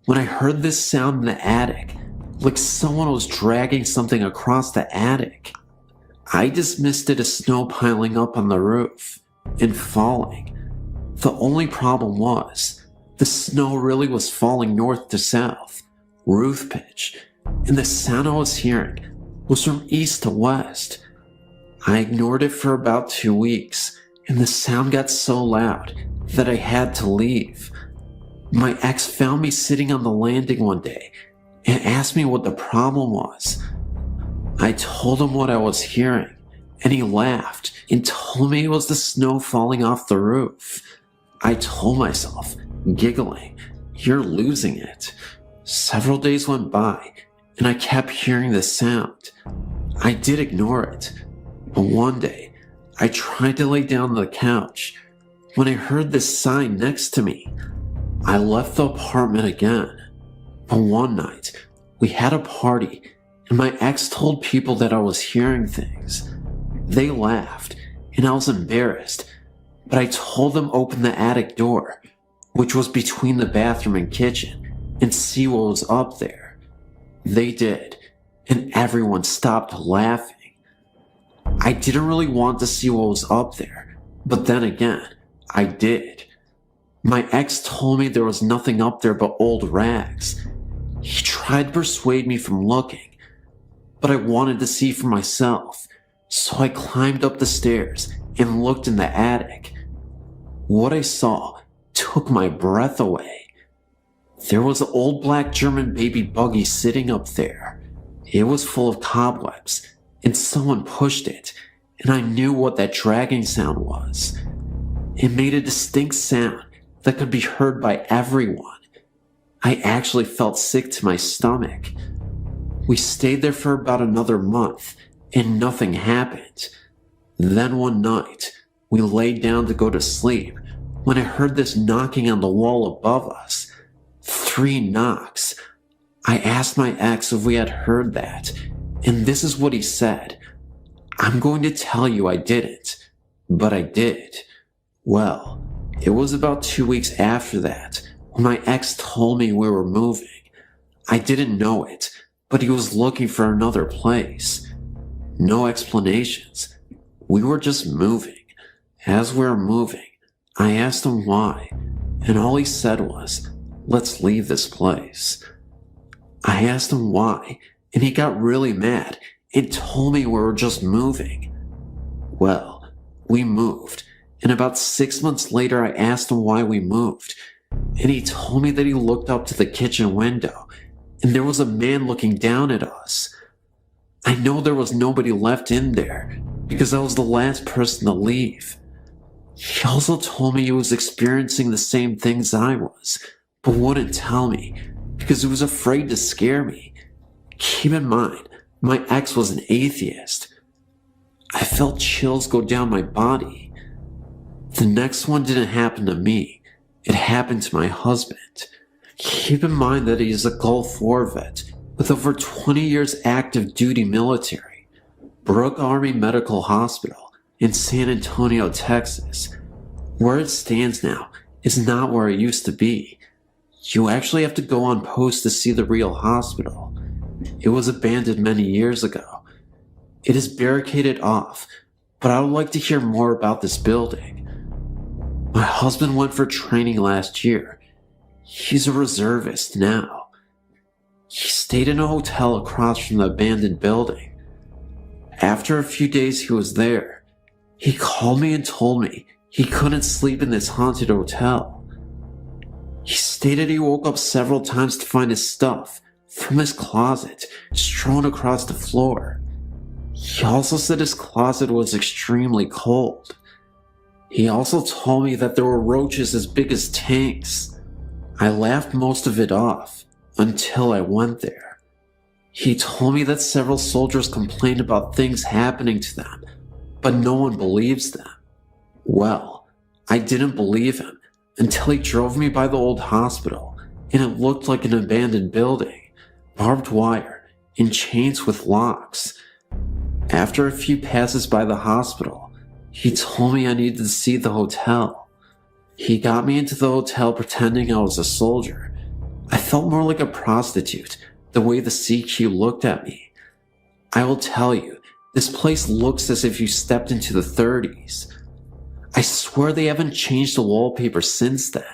when I heard this sound in the attic, like someone was dragging something across the attic. I dismissed it as snow piling up on the roof and falling. The only problem was, the The snow really was falling north to south, roof pitch, and the sound I was hearing was from east to west. I ignored it for about 2 weeks, and the sound got so loud that I had to leave. My ex found me sitting on the landing one day and asked me what the problem was. I told him what I was hearing, and he laughed and told me it was the snow falling off the roof. I told myself, giggling, "You're losing it." Several days went by, and I kept hearing the sound. I did ignore it, but one day, I tried to lay down on the couch when I heard this sign next to me. I left the apartment again, but one night, we had a party, and my ex told people that I was hearing things. They laughed, and I was embarrassed, but I told them open the attic door, which was between the bathroom and kitchen, and see what was up there. They did, and everyone stopped laughing. I didn't really want to see what was up there, but then again, I did. My ex told me there was nothing up there but old rags. He tried to persuade me from looking, but I wanted to see for myself, so I climbed up the stairs and looked in the attic. What I saw took my breath away. There was an old black German baby buggy sitting up there. It was full of cobwebs, and someone pushed it, and I knew what that dragging sound was. It made a distinct sound that could be heard by everyone. I actually felt sick to my stomach. We stayed there for about another month, and nothing happened. Then one night, we laid down to go to sleep when I heard this knocking on the wall above us. 3 knocks. I asked my ex if we had heard that, and this is what he said. I'm going to tell you I didn't, but I did. Well, it was about 2 weeks after that when my ex told me we were moving. I didn't know it, but he was looking for another place. No explanations. We were just moving. As we were moving, I asked him why, and all he said was, "Let's leave this place." I asked him why, and he got really mad and told me we were just moving. Well, we moved, and about 6 months later I asked him why we moved, and he told me that he looked up to the kitchen window, and there was a man looking down at us. I know there was nobody left in there, because I was the last person to leave. He also told me he was experiencing the same things I was, but wouldn't tell me, because he was afraid to scare me. Keep in mind, my ex was an atheist. I felt chills go down my body. The next one didn't happen to me. It happened to my husband. Keep in mind that he is a Gulf War vet with over 20 years active duty military. Brooke Army Medical Hospital in San Antonio, Texas. Where it stands now is not where it used to be. You actually have to go on post to see the real hospital. It was abandoned many years ago. It is barricaded off, but I would like to hear more about this building. My husband went for training last year. He's a reservist now. He stayed in a hotel across from the abandoned building. After a few days he was there, he called me and told me he couldn't sleep in this haunted hotel. He stated he woke up several times to find his stuff from his closet strewn across the floor. He also said his closet was extremely cold. He also told me that there were roaches as big as tanks. I laughed most of it off until I went there. He told me that several soldiers complained about things happening to them, but no one believes them. Well, I didn't believe him until he drove me by the old hospital, and it looked like an abandoned building, barbed wire, and chains with locks. After a few passes by the hospital, he told me I needed to see the hotel. He got me into the hotel pretending I was a soldier. I felt more like a prostitute, the way the CQ looked at me. I will tell you, this place looks as if you stepped into the 30s. I swear they haven't changed the wallpaper since then.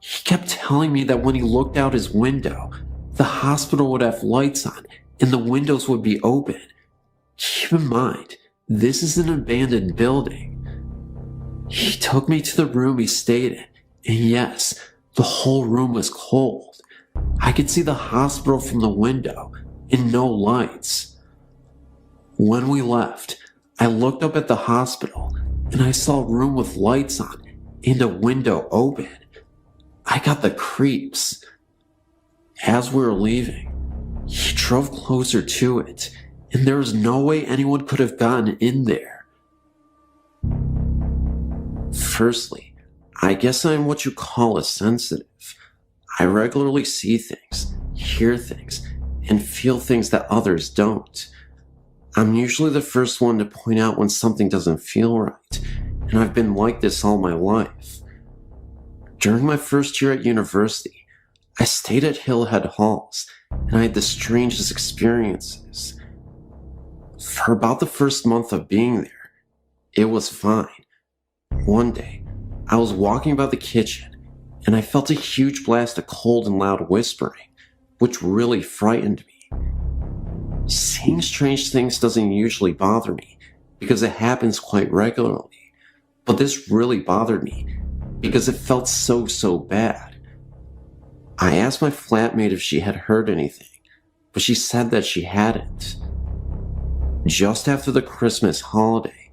He kept telling me that when he looked out his window, the hospital would have lights on and the windows would be open. Keep in mind, this is an abandoned building. He took me to the room he stayed in, and yes, the whole room was cold. I could see the hospital from the window and no lights. When we left, I looked up at the hospital and I saw a room with lights on and a window open. I got the creeps. As we were leaving, he drove closer to it, and there was no way anyone could have gotten in there. Firstly, I guess I'm what you call a sensitive. I regularly see things, hear things, and feel things that others don't. I'm usually the first one to point out when something doesn't feel right, and I've been like this all my life. During my first year at university, I stayed at Hillhead Halls, and I had the strangest experiences. For about the first month of being there, it was fine. One day, I was walking by the kitchen, and I felt a huge blast of cold and loud whispering, which really frightened me. Seeing strange things doesn't usually bother me, because it happens quite regularly, but this really bothered me, because it felt so bad. I asked my flatmate if she had heard anything, but she said that she hadn't. Just after the Christmas holiday,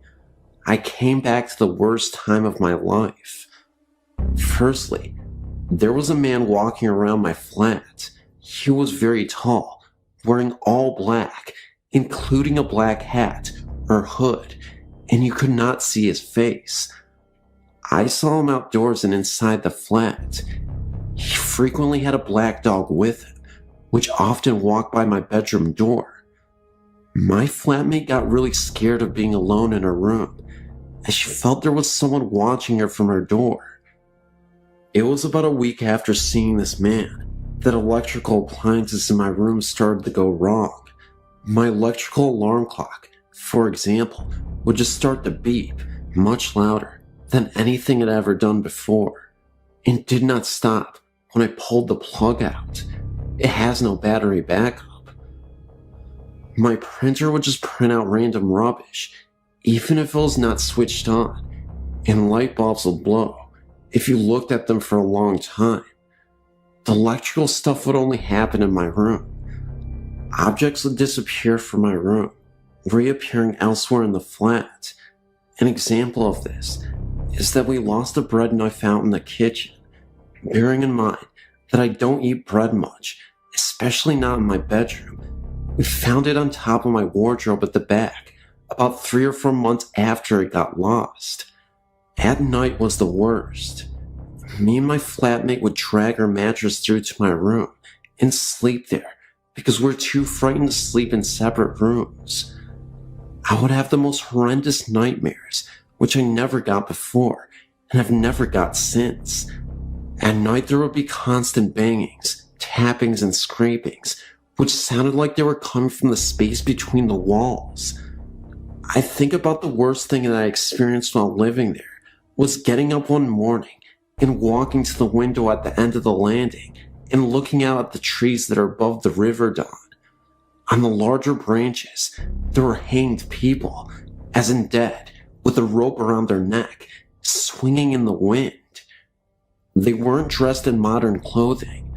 I came back to the worst time of my life. Firstly, there was a man walking around my flat. He was very tall, wearing all black, including a black hat or hood, and you could not see his face. I saw him outdoors and inside the flat. He frequently had a black dog with him, which often walked by my bedroom door. My flatmate got really scared of being alone in her room, as she felt there was someone watching her from her door. It was about a week after seeing this man that electrical appliances in my room started to go wrong. My electrical alarm clock, for example, would just start to beep much louder than anything it ever done before, and did not stop when I pulled the plug out. It has no battery backup. My printer would just print out random rubbish, even if it was not switched on, and light bulbs would blow if you looked at them for a long time. The electrical stuff would only happen in my room. Objects would disappear from my room, reappearing elsewhere in the flat. An example of this is that we lost a bread knife out in the kitchen. Bearing in mind that I don't eat bread much, especially not in my bedroom, we found it on top of my wardrobe at the back about 3 or 4 months after it got lost. At night was the worst. Me and my flatmate would drag our mattress through to my room and sleep there because we're too frightened to sleep in separate rooms. I would have the most horrendous nightmares, which I never got before and have never got since. At night there would be constant bangings, tappings, and scrapings, which sounded like they were coming from the space between the walls. I think about the worst thing that I experienced while living there was getting up one morning and walking to the window at the end of the landing and looking out at the trees that are above the river dawn. On the larger branches, there were hanged people, as in dead, with a rope around their neck, swinging in the wind. They weren't dressed in modern clothing.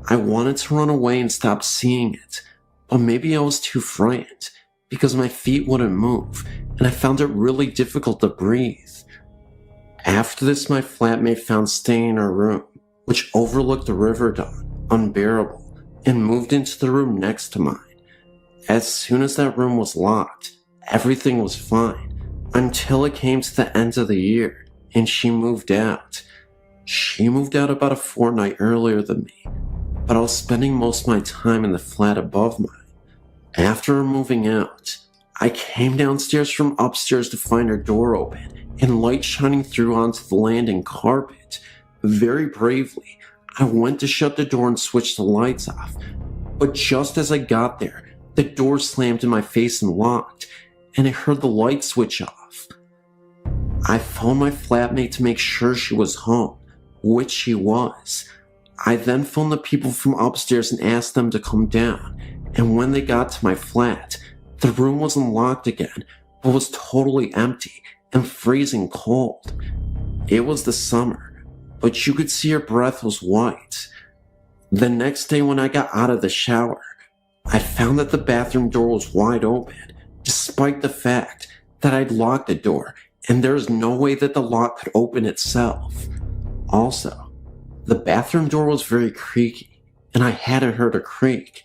I wanted to run away and stop seeing it, but maybe I was too frightened because my feet wouldn't move and I found it really difficult to breathe. After this, my flatmate found staying in her room, which overlooked the river dawn, unbearable, and moved into the room next to mine. As soon as that room was locked, everything was fine, until it came to the end of the year, and she moved out. She moved out about a fortnight earlier than me, but I was spending most of my time in the flat above mine. After her moving out, I came downstairs from upstairs to find her door open and light shining through onto the landing carpet. Very bravely, I went to shut the door and switch the lights off, but just as I got there, the door slammed in my face and locked, and I heard the light switch off. I phoned my flatmate to make sure she was home, which she was. I then phoned the people from upstairs and asked them to come down, and when they got to my flat, the room wasn't locked again, but was totally empty and freezing cold. It was the summer, but you could see her breath was white. The next day when I got out of the shower, I found that the bathroom door was wide open, despite the fact that I'd locked the door, and there was no way that the lock could open itself. Also, the bathroom door was very creaky, and I hadn't heard a creak.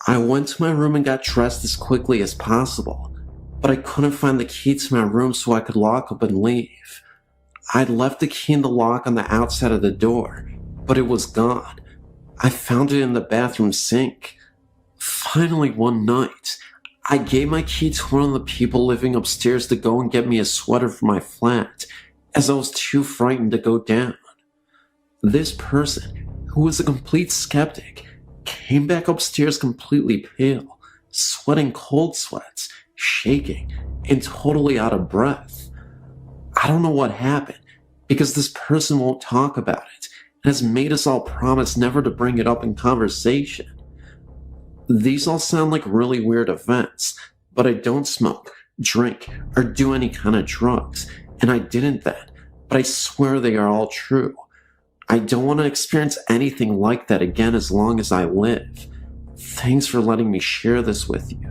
I went to my room and got dressed as quickly as possible, but I couldn't find the key to my room so I could lock up and leave. I'd left the key in the lock on the outside of the door, but it was gone. I found it in the bathroom sink. Finally, one night, I gave my key to one of the people living upstairs to go and get me a sweater for my flat, as I was too frightened to go down. This person, who was a complete skeptic, came back upstairs completely pale, sweating cold sweats, shaking, and totally out of breath. I don't know what happened, because this person won't talk about it, and has made us all promise never to bring it up in conversation. These all sound like really weird events, but I don't smoke, drink, or do any kind of drugs, and I didn't then, but I swear they are all true. I don't want to experience anything like that again as long as I live. Thanks for letting me share this with you.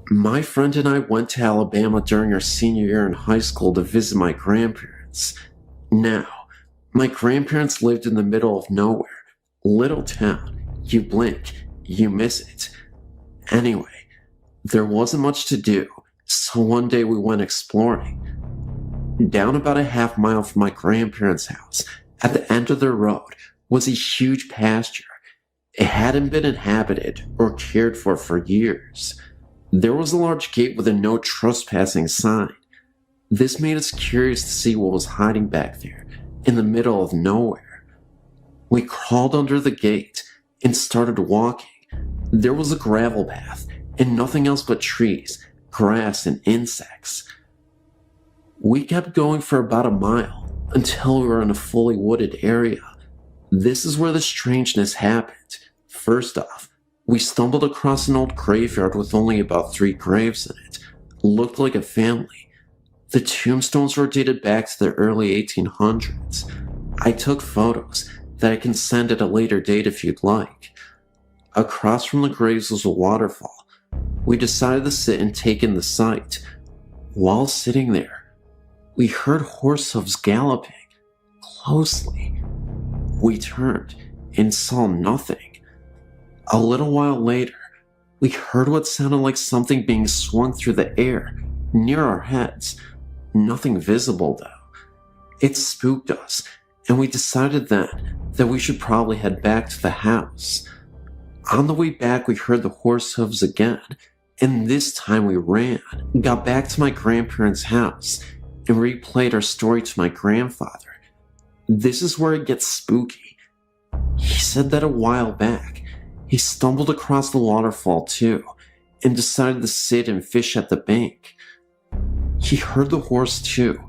My friend and I went to Alabama during our senior year in high school to visit my grandparents. Now, my grandparents lived in the middle of nowhere, little town. You blink, you miss it. Anyway, there wasn't much to do, so one day we went exploring. Down about a half mile from my grandparents' house, at the end of the road, was a huge pasture. It hadn't been inhabited or cared for years. There was a large gate with a no trespassing sign. This made us curious to see what was hiding back there, in the middle of nowhere. We crawled under the gate and started walking. There was a gravel path and nothing else but trees, grass, and insects. We kept going for about a mile until we were in a fully wooded area. This is where the strangeness happened. First off, we stumbled across an old graveyard with only about 3 graves in it. Looked like a family. The tombstones were dated back to the early 1800s. I took photos that I can send at a later date if you'd like. Across from the graves was a waterfall. We decided to sit and take in the sight. While sitting there, we heard horse hooves galloping closely. We turned and saw nothing. A little while later, we heard what sounded like something being swung through the air near our heads. Nothing visible though. It spooked us, and we decided then that we should probably head back to the house. On the way back, we heard the horse hooves again, and this time we ran, got back to my grandparents' house, and replayed our story to my grandfather. This is where it gets spooky. He said that a while back, he stumbled across the waterfall too, and decided to sit and fish at the bank. He heard the horse too,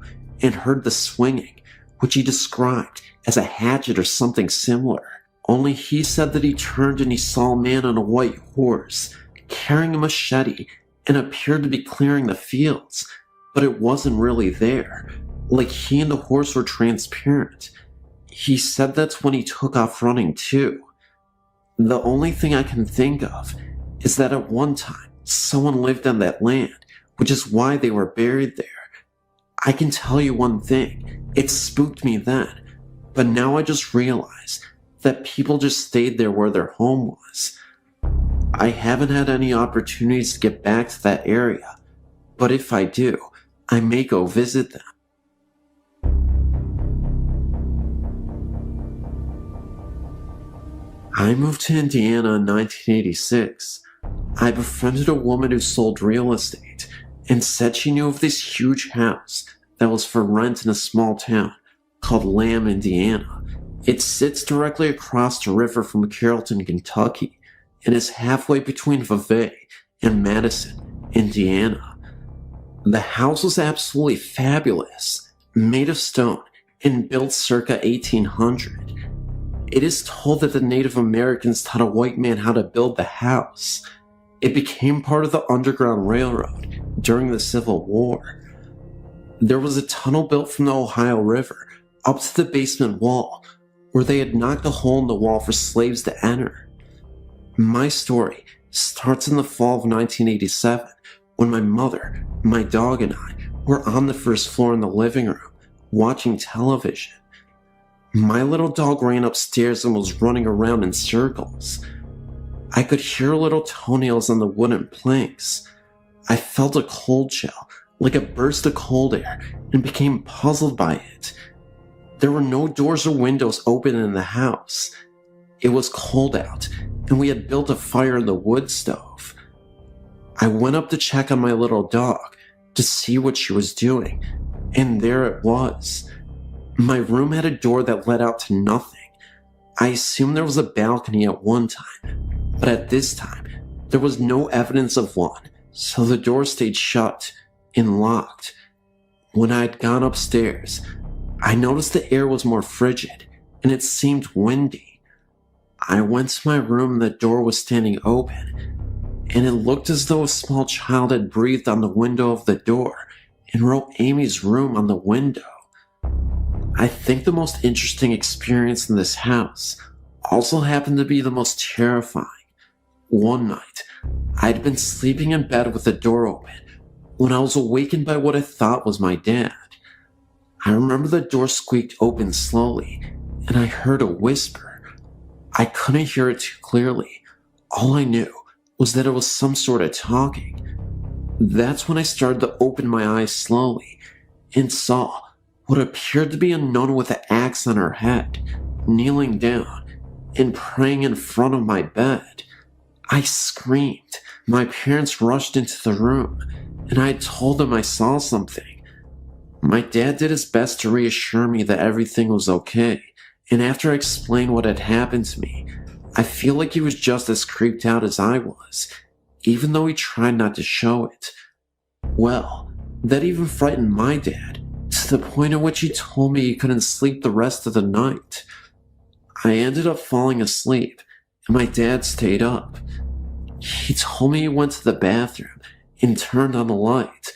and heard the swinging, which he described as a hatchet or something similar. Only he said that he turned and he saw a man on a white horse, carrying a machete, and appeared to be clearing the fields, but it wasn't really there, like he and the horse were transparent. He said that's when he took off running too. The only thing I can think of is that at one time, someone lived on that land, which is why they were buried there. I can tell you one thing, it spooked me then, but now I just realize that people just stayed there where their home was. I haven't had any opportunities to get back to that area, but if I do, I may go visit them. I moved to Indiana in 1986. I befriended a woman who sold real estate and said she knew of this huge house that was for rent in a small town called Lamb, Indiana. It sits directly across the river from Carrollton, Kentucky, and is halfway between Vevey and Madison, Indiana. The house was absolutely fabulous, made of stone and built circa 1800. It is told that the Native Americans taught a white man how to build the house. It became part of the Underground Railroad during the Civil War. There was a tunnel built from the Ohio River up to the basement wall where they had knocked a hole in the wall for slaves to enter. My story starts in the fall of 1987 when my mother, my dog, and I were on the first floor in the living room watching television. My little dog ran upstairs and was running around in circles. I could hear little toenails on the wooden planks. I felt a cold chill, like a burst of cold air, and became puzzled by it. There were no doors or windows open in the house. It was cold out, and we had built a fire in the wood stove. I went up to check on my little dog to see what she was doing, and there it was. My room had a door that led out to nothing. I assumed there was a balcony at one time, but at this time, there was no evidence of one, so the door stayed shut and locked. When I had gone upstairs, I noticed the air was more frigid, and it seemed windy. I went to my room and the door was standing open, and it looked as though a small child had breathed on the window of the door and wrote Amy's room on the window. I think the most interesting experience in this house also happened to be the most terrifying. One night, I'd been sleeping in bed with the door open when I was awakened by what I thought was my dad. I remember the door squeaked open slowly, and I heard a whisper. I couldn't hear it too clearly. All I knew was that it was some sort of talking. That's when I started to open my eyes slowly and saw what appeared to be a nun with an axe on her head, kneeling down and praying in front of my bed. I screamed. My parents rushed into the room, and I told them I saw something. My dad did his best to reassure me that everything was okay, and after I explained what had happened to me, I feel like he was just as creeped out as I was, even though he tried not to show it. Well, that even frightened my dad, to the point at which he told me he couldn't sleep the rest of the night. I ended up falling asleep, and my dad stayed up. He told me he went to the bathroom and turned on the light,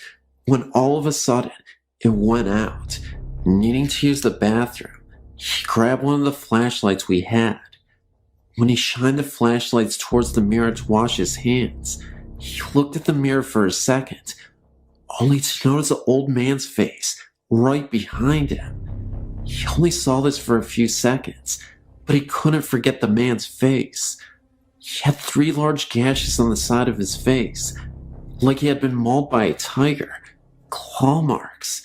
when all of a sudden it went out. Needing to use the bathroom, he grabbed one of the flashlights we had. When he shined the flashlights towards the mirror to wash his hands, he looked at the mirror for a second, only to notice the old man's face right behind him. He only saw this for a few seconds, but he couldn't forget the man's face. He had 3 large gashes on the side of his face, like he had been mauled by a tiger. Claw marks.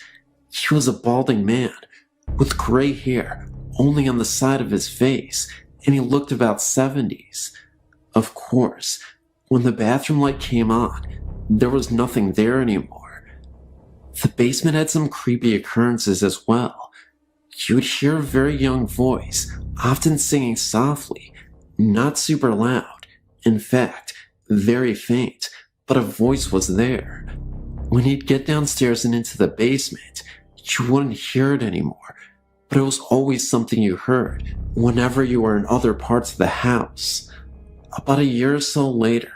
He was a balding man, with gray hair only on the side of his face, and he looked about 70s. Of course, when the bathroom light came on, there was nothing there anymore. The basement had some creepy occurrences as well. You would hear a very young voice, often singing softly, not super loud. In fact, very faint, but a voice was there. When he'd get downstairs and into the basement, you wouldn't hear it anymore, but it was always something you heard whenever you were in other parts of the house. About a year or so later,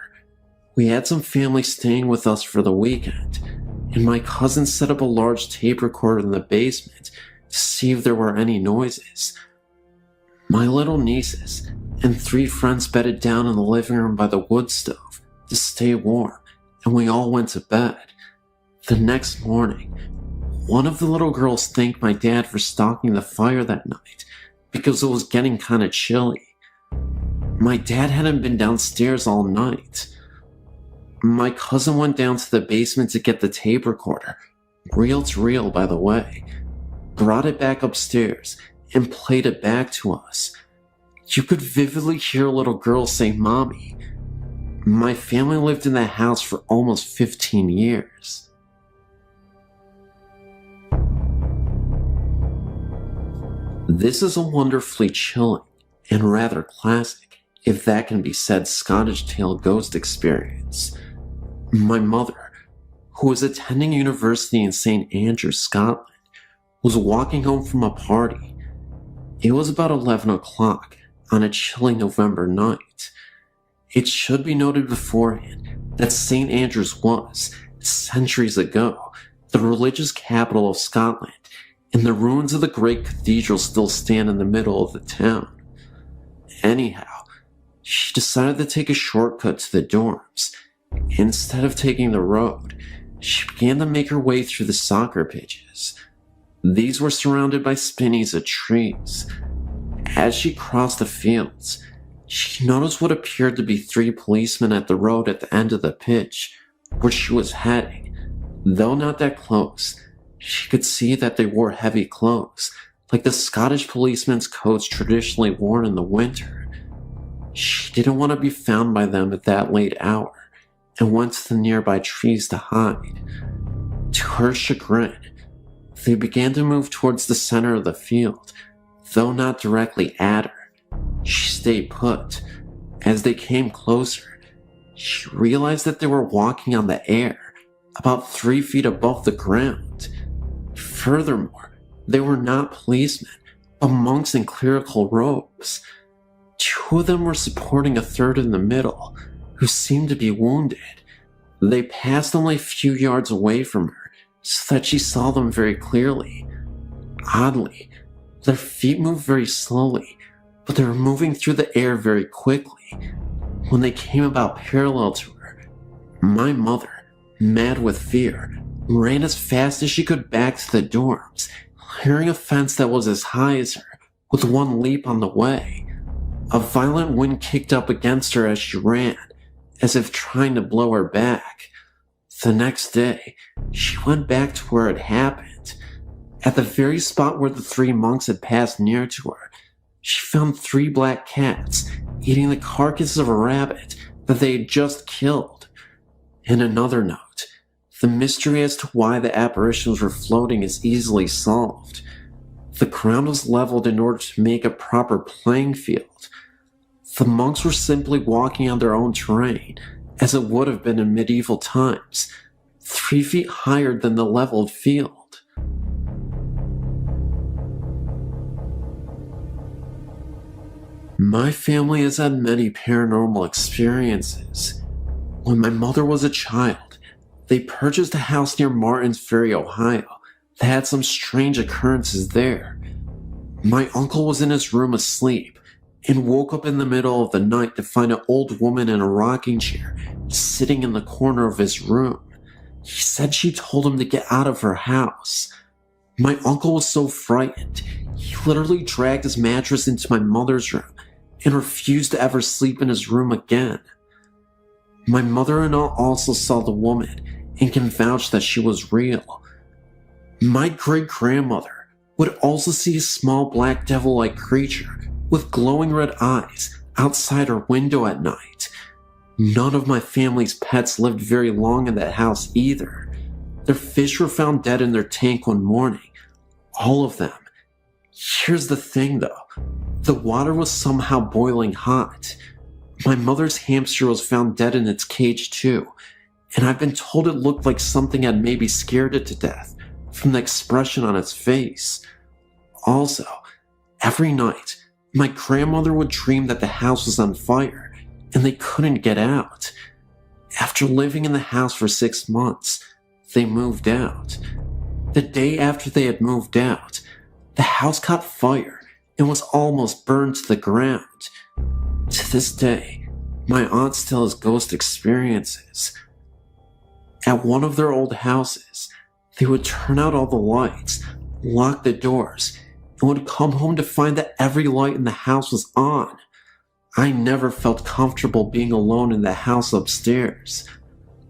we had some family staying with us for the weekend, and my cousin set up a large tape recorder in the basement to see if there were any noises. My little nieces and 3 friends bedded down in the living room by the wood stove to stay warm, and we all went to bed. The next morning, one of the little girls thanked my dad for stocking the fire that night because it was getting kind of chilly. My dad hadn't been downstairs all night. My cousin went down to the basement to get the tape recorder, reel to reel by the way, brought it back upstairs, and played it back to us. You could vividly hear a little girl say, "Mommy." My family lived in that house for almost 15 years. This is a wonderfully chilling and rather classic, if that can be said, Scottish tale ghost experience. My mother, who was attending university in St. Andrews, Scotland, was walking home from a party. It was about 11 o'clock on a chilly November night. It should be noted beforehand that St. Andrews was, centuries ago, the religious capital of Scotland, and the ruins of the great cathedral still stand in the middle of the town. Anyhow, she decided to take a shortcut to the dorms. Instead of taking the road, she began to make her way through the soccer pitches. These were surrounded by spinnies of trees. As she crossed the fields, she noticed what appeared to be 3 policemen at the road at the end of the pitch, where she was heading. Though not that close, she could see that they wore heavy clothes, like the Scottish policemen's coats traditionally worn in the winter. She didn't want to be found by them at that late hour, and went to the nearby trees to hide. To her chagrin, they began to move towards the center of the field, though not directly at her. She stayed put. As they came closer, she realized that they were walking on the air, about 3 feet above the ground. Furthermore, they were not policemen, but monks in clerical robes. 2 of them were supporting a third in the middle, who seemed to be wounded. They passed only a few yards away from her, so that she saw them very clearly. Oddly, their feet moved very slowly, but they were moving through the air very quickly. When they came about parallel to her, my mother, mad with fear, ran as fast as she could back to the dorms, clearing a fence that was as high as her, with one leap on the way. A violent wind kicked up against her as she ran, as if trying to blow her back. The next day, she went back to where it happened. At the very spot where the 3 monks had passed near to her, she found 3 black cats eating the carcass of a rabbit that they had just killed. In another note, the mystery as to why the apparitions were floating is easily solved. The ground was leveled in order to make a proper playing field. The monks were simply walking on their own terrain, as it would have been in medieval times, 3 feet higher than the leveled field. My family has had many paranormal experiences. When my mother was a child, they purchased a house near Martins Ferry, Ohio, that had some strange occurrences there. My uncle was in his room asleep, and woke up in the middle of the night to find an old woman in a rocking chair sitting in the corner of his room. He said she told him to get out of her house. My uncle was so frightened, he literally dragged his mattress into my mother's room and refused to ever sleep in his room again. My mother-in-law also saw the woman and can vouch that she was real. My great-grandmother would also see a small black devil-like creature with glowing red eyes outside her window at night. None of my family's pets lived very long in that house either. Their fish were found dead in their tank one morning. All of them. Here's the thing though. The water was somehow boiling hot. My mother's hamster was found dead in its cage too, and I've been told it looked like something had maybe scared it to death from the expression on its face. Also, every night, my grandmother would dream that the house was on fire and they couldn't get out. After living in the house for 6 months, they moved out. The day after they had moved out, the house caught fire and was almost burned to the ground. To this day, my aunt still has ghost experiences. At one of their old houses, they would turn out all the lights, lock the doors, and would come home to find that every light in the house was on. I never felt comfortable being alone in the house upstairs.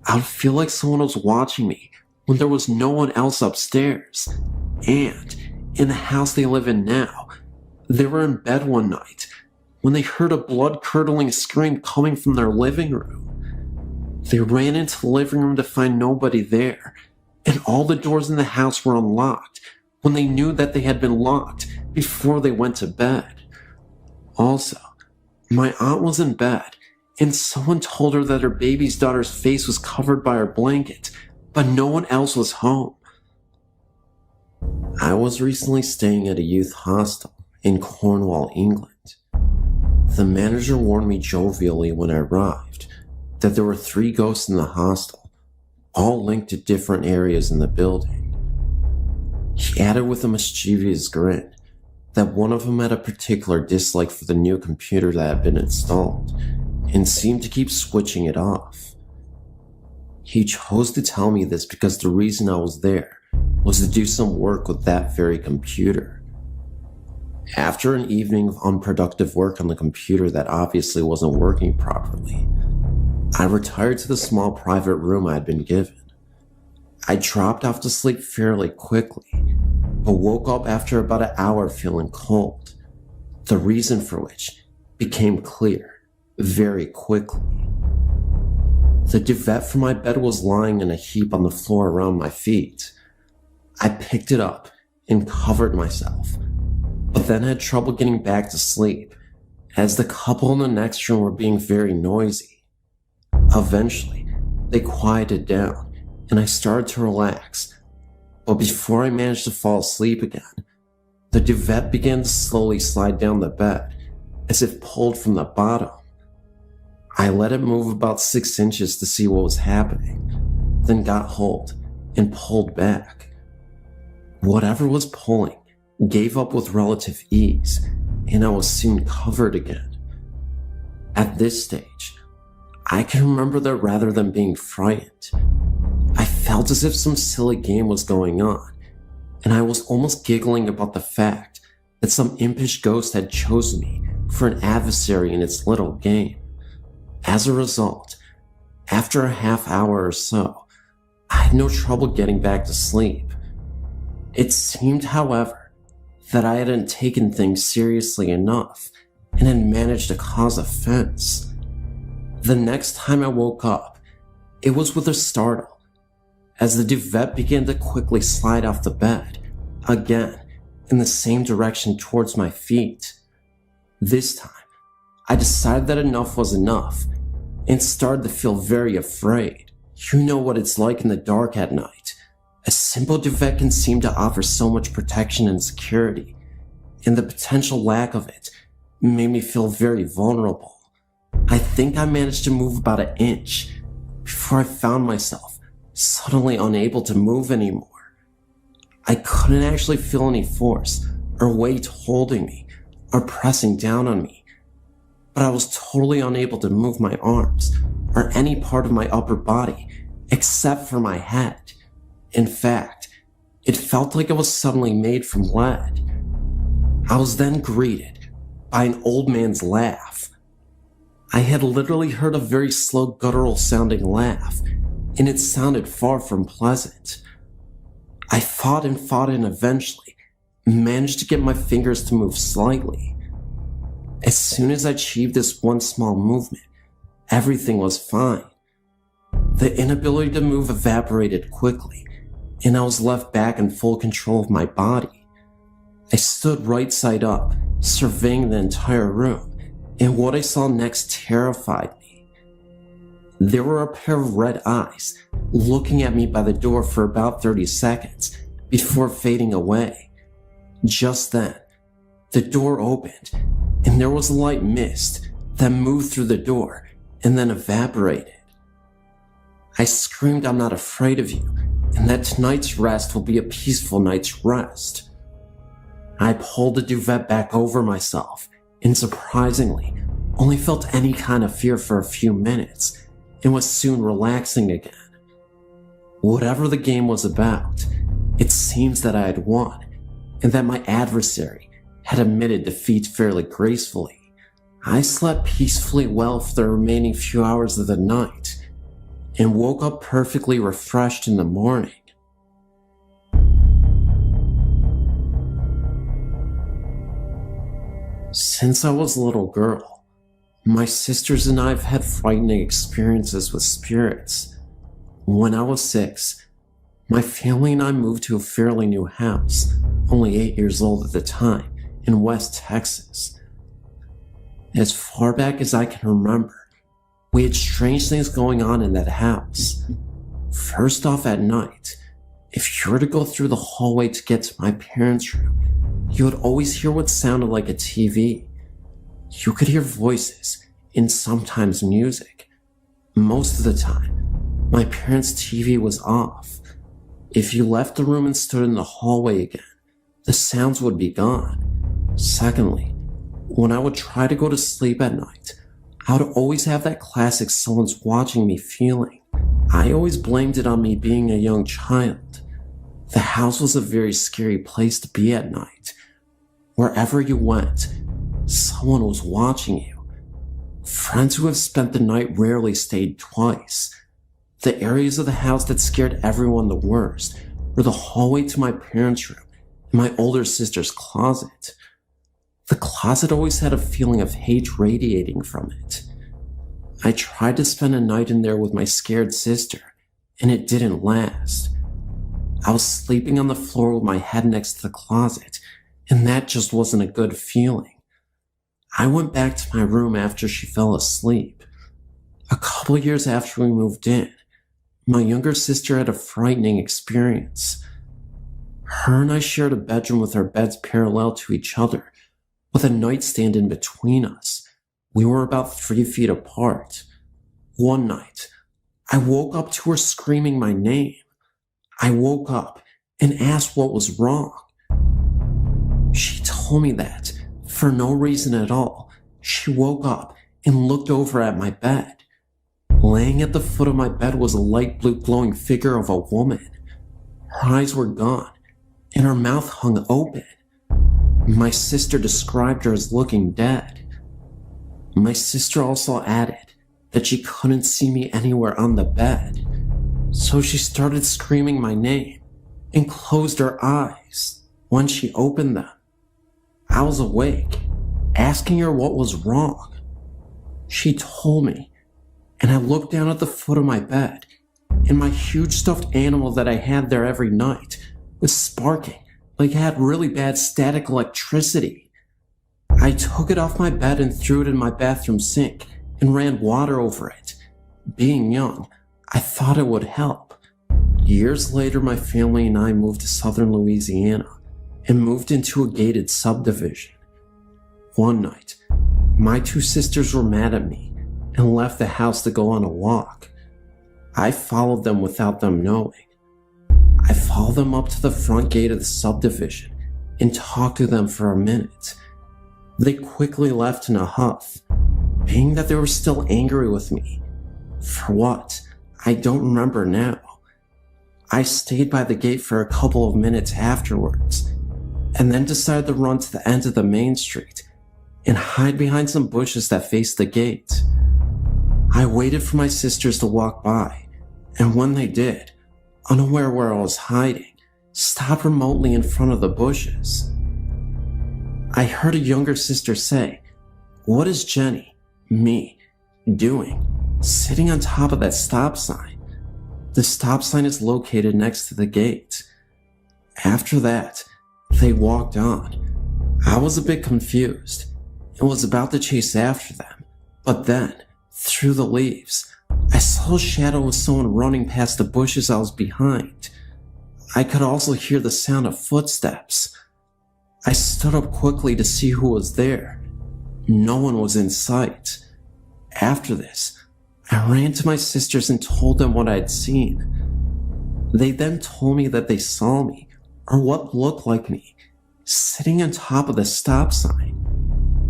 I would feel like someone was watching me when there was no one else upstairs. And in the house they live in now, they were in bed one night when they heard a blood-curdling scream coming from their living room. They ran into the living room to find nobody there, and all the doors in the house were unlocked when they knew that they had been locked before they went to bed. Also, my aunt was in bed, and someone told her that her baby's daughter's face was covered by her blanket but no one else was home. I was recently staying at a youth hostel in Cornwall, England. The manager warned me jovially when I arrived that there were 3 ghosts in the hostel, all linked to different areas in the building. He added with a mischievous grin that one of them had a particular dislike for the new computer that had been installed and seemed to keep switching it off. He chose to tell me this because the reason I was there was to do some work with that very computer. After an evening of unproductive work on the computer that obviously wasn't working properly, I retired to the small private room I had been given. I dropped off to sleep fairly quickly, but woke up after about an hour feeling cold, the reason for which became clear very quickly. The duvet from my bed was lying in a heap on the floor around my feet. I picked it up and covered myself, but then had trouble getting back to sleep as the couple in the next room were being very noisy. Eventually, they quieted down and I started to relax, but before I managed to fall asleep again, the duvet began to slowly slide down the bed as if pulled from the bottom. I let it move about 6 inches to see what was happening, then got hold and pulled back. Whatever was pulling gave up with relative ease, and I was soon covered again. At this stage, I can remember that rather than being frightened, I felt as if some silly game was going on, and I was almost giggling about the fact that some impish ghost had chosen me for an adversary in its little game. As a result, after a half hour or so, I had no trouble getting back to sleep. It seemed, however, that I hadn't taken things seriously enough and had managed to cause offense. The next time I woke up, it was with a startle, as the duvet began to quickly slide off the bed, again, in the same direction towards my feet. This time, I decided that enough was enough and started to feel very afraid. You know what it's like in the dark at night. A simple duvet can seem to offer so much protection and security, and the potential lack of it made me feel very vulnerable. I think I managed to move about an inch before I found myself suddenly unable to move anymore. I couldn't actually feel any force or weight holding me or pressing down on me, but I was totally unable to move my arms or any part of my upper body except for my head. In fact, it felt like it was suddenly made from lead. I was then greeted by an old man's laugh. I had literally heard a very slow guttural sounding laugh, and it sounded far from pleasant. I fought and eventually managed to get my fingers to move slightly. As soon as I achieved this one small movement, everything was fine. The inability to move evaporated quickly, and I was left back in full control of my body. I stood right side up, surveying the entire room, and what I saw next terrified me. There were a pair of red eyes looking at me by the door for about 30 seconds before fading away. Just then, the door opened, and there was a light mist that moved through the door and then evaporated. I screamed, "I'm not afraid of you, and that tonight's rest will be a peaceful night's rest." I pulled the duvet back over myself, and surprisingly, only felt any kind of fear for a few minutes, and was soon relaxing again. Whatever the game was about, it seems that I had won, and that my adversary had admitted defeat fairly gracefully. I slept peacefully well for the remaining few hours of the night, and woke up perfectly refreshed in the morning. Since I was a little girl, my sisters and I have had frightening experiences with spirits. When I was 6, my family and I moved to a fairly new house, only 8 years old at the time, in West Texas. As far back as I can remember, we had strange things going on in that house. First off, at night, if you were to go through the hallway to get to my parents' room, you would always hear what sounded like a TV. You could hear voices and sometimes music. Most of the time, my parents' TV was off. If you left the room and stood in the hallway again, the sounds would be gone. Secondly, when I would try to go to sleep at night, I would always have that classic someone's watching me feeling. I always blamed it on me being a young child. The house was a very scary place to be at night. Wherever you went, someone was watching you. Friends who have spent the night rarely stayed twice. The areas of the house that scared everyone the worst were the hallway to my parents' room and my older sister's closet. The closet always had a feeling of hate radiating from it. I tried to spend a night in there with my scared sister, and it didn't last. I was sleeping on the floor with my head next to the closet, and that just wasn't a good feeling. I went back to my room after she fell asleep. A couple years after we moved in, my younger sister had a frightening experience. Her and I shared a bedroom with our beds parallel to each other, with a nightstand in between us. We were about 3 feet apart. One night, I woke up to her screaming my name. I woke up and asked what was wrong. She told me that, for no reason at all, she woke up and looked over at my bed. Laying at the foot of my bed was a light blue glowing figure of a woman. Her eyes were gone, and her mouth hung open. My sister described her as looking dead. My sister also added that she couldn't see me anywhere on the bed, so she started screaming my name and closed her eyes. When she opened them, I was awake, asking her what was wrong. She told me, and I looked down at the foot of my bed, and my huge stuffed animal that I had there every night was sparking like it had really bad static electricity. I took it off my bed and threw it in my bathroom sink and ran water over it. Being young, I thought it would help. Years later, my family and I moved to southern Louisiana and moved into a gated subdivision. One night, my 2 sisters were mad at me and left the house to go on a walk. I followed them without them knowing. I followed them up to the front gate of the subdivision and talked to them for a minute. They quickly left in a huff, being that they were still angry with me. For what? I don't remember now. I stayed by the gate for a couple of minutes afterwards, and then decided to run to the end of the main street and hide behind some bushes that faced the gate. I waited for my sisters to walk by, and when they did, unaware where I was hiding, stopped remotely in front of the bushes. I heard a younger sister say, "What is Jenny, me, doing, sitting on top of that stop sign?" The stop sign is located next to the gate. After that, they walked on. I was a bit confused and was about to chase after them, but then, through the leaves, I saw a shadow of someone running past the bushes I was behind. I could also hear the sound of footsteps. I stood up quickly to see who was there. No one was in sight. After this, I ran to my sisters and told them what I had seen. They then told me that they saw me, or what looked like me, sitting on top of the stop sign.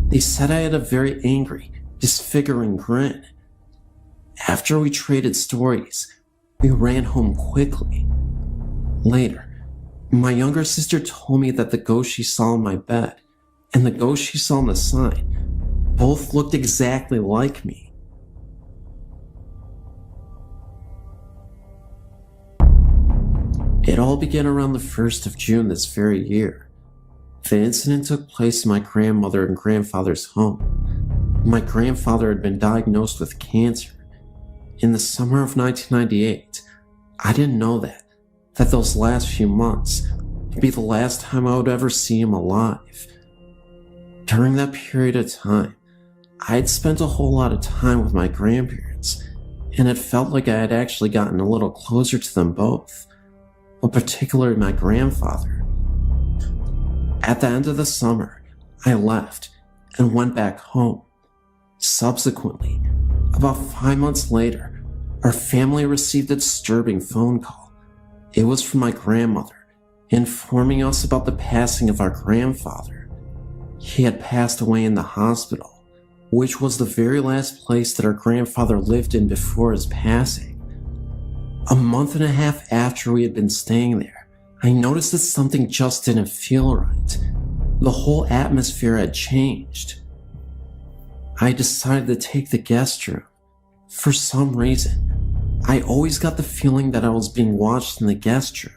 They said I had a very angry, disfiguring grin. After we traded stories, we ran home quickly. Later, my younger sister told me that the ghost she saw in my bed and the ghost she saw on the sign both looked exactly like me. It all began around the 1st of June this very year. The incident took place in my grandmother and grandfather's home. My grandfather had been diagnosed with cancer. In the summer of 1998, I didn't know that those last few months would be the last time I would ever see him alive. During that period of time, I had spent a whole lot of time with my grandparents, and it felt like I had actually gotten a little closer to them both, but particularly my grandfather. At the end of the summer, I left and went back home. Subsequently, about 5 months later, our family received a disturbing phone call. It was from my grandmother, informing us about the passing of our grandfather. He had passed away in the hospital, which was the very last place that our grandfather lived in before his passing. A month and a half after we had been staying there, I noticed that something just didn't feel right. The whole atmosphere had changed. I decided to take the guest room. For some reason, I always got the feeling that I was being watched in the guest room.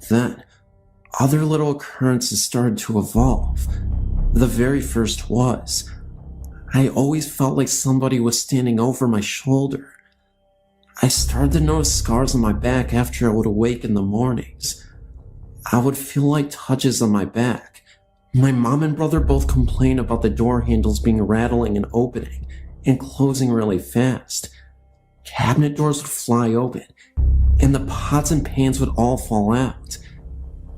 Then, other little occurrences started to evolve. The very first was, I always felt like somebody was standing over my shoulder. I started to notice scars on my back after I would awake in the mornings. I would feel like touches on my back. My mom and brother both complained about the door handles being rattling and opening and closing really fast. Cabinet doors would fly open, and the pots and pans would all fall out.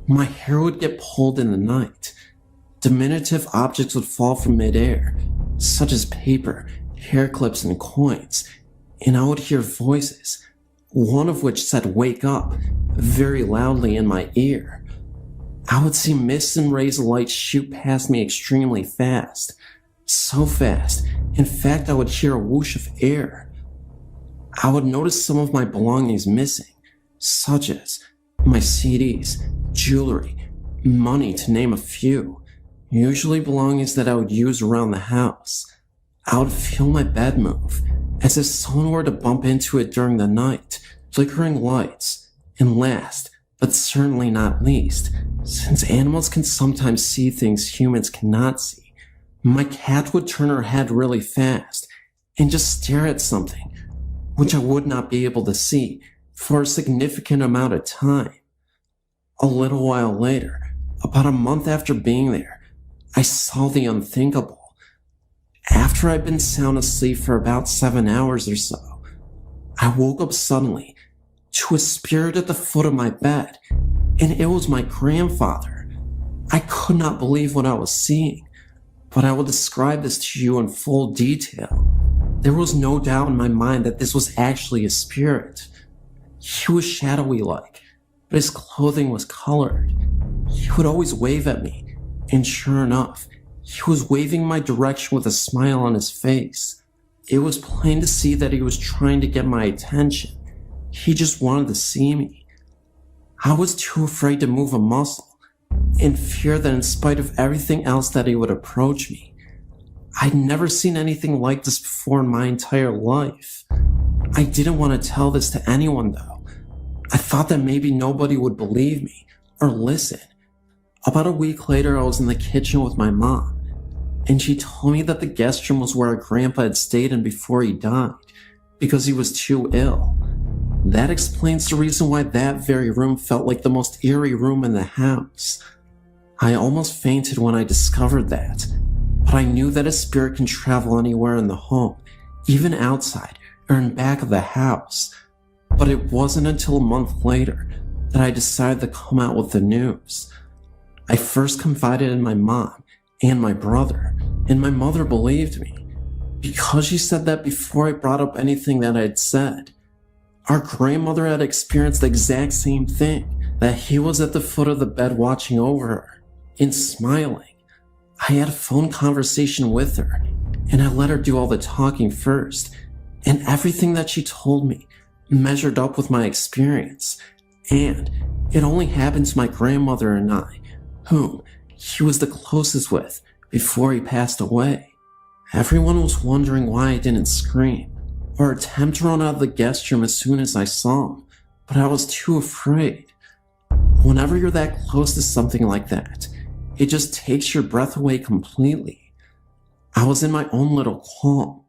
My hair would get pulled in the night. Diminutive objects would fall from midair, such as paper, hair clips, and coins, and I would hear voices, one of which said, "Wake up," very loudly in my ear. I would see mists and rays of light shoot past me extremely fast. So fast, in fact, I would hear a whoosh of air. I would notice some of my belongings missing, such as my CDs, jewelry, money, to name a few, usually belongings that I would use around the house. I would feel my bed move, as if someone were to bump into it during the night, flickering lights, and last, but certainly not least, since animals can sometimes see things humans cannot see, my cat would turn her head really fast and just stare at something, which I would not be able to see for a significant amount of time. A little while later, about a month after being there, I saw the unthinkable. After I'd been sound asleep for about 7 hours or so, I woke up suddenly to a spirit at the foot of my bed, and it was my grandfather. I could not believe what I was seeing, but I will describe this to you in full detail. There was no doubt in my mind that this was actually a spirit. He was shadowy like, but his clothing was colored. He would always wave at me, and sure enough, he was waving my direction with a smile on his face. It was plain to see that he was trying to get my attention. He just wanted to see me. I was too afraid to move a muscle, in fear that in spite of everything else that he would approach me. I'd never seen anything like this before in my entire life. I didn't want to tell this to anyone though. I thought that maybe nobody would believe me or listen. About a week later, I was in the kitchen with my mom, and she told me that the guest room was where our grandpa had stayed in before he died, because he was too ill. That explains the reason why that very room felt like the most eerie room in the house. I almost fainted when I discovered that, but I knew that a spirit can travel anywhere in the home, even outside or in back of the house. But it wasn't until a month later that I decided to come out with the news. I first confided in my mom and my brother, and my mother believed me, because she said that before I brought up anything that I'd said. Our grandmother had experienced the exact same thing, that he was at the foot of the bed watching over her and smiling. I had a phone conversation with her, and I let her do all the talking first, and everything that she told me measured up with my experience, and it only happened to my grandmother and I, whom he was the closest with before he passed away. Everyone was wondering why I didn't scream or attempt to run out of the guest room as soon as I saw him, but I was too afraid. Whenever you're that close to something like that, it just takes your breath away completely. I was in my own little calm.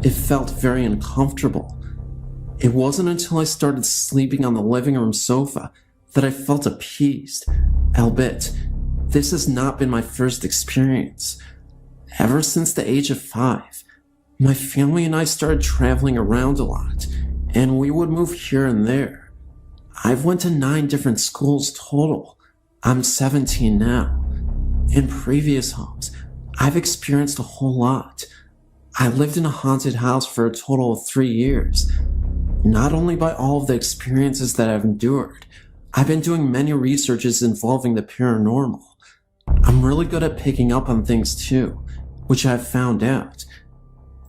It felt very uncomfortable. It wasn't until I started sleeping on the living room sofa that I felt appeased, albeit this has not been my first experience. Ever since the age of 5, My family and I started traveling around a lot, and we would move here and there. I've went to 9 different schools total. I'm 17 now. In previous homes, I've experienced a whole lot. I lived in a haunted house for a total of 3 years. Not only by all of the experiences that I've endured, I've been doing many researches involving the paranormal. I'm really good at picking up on things too, which I've found out.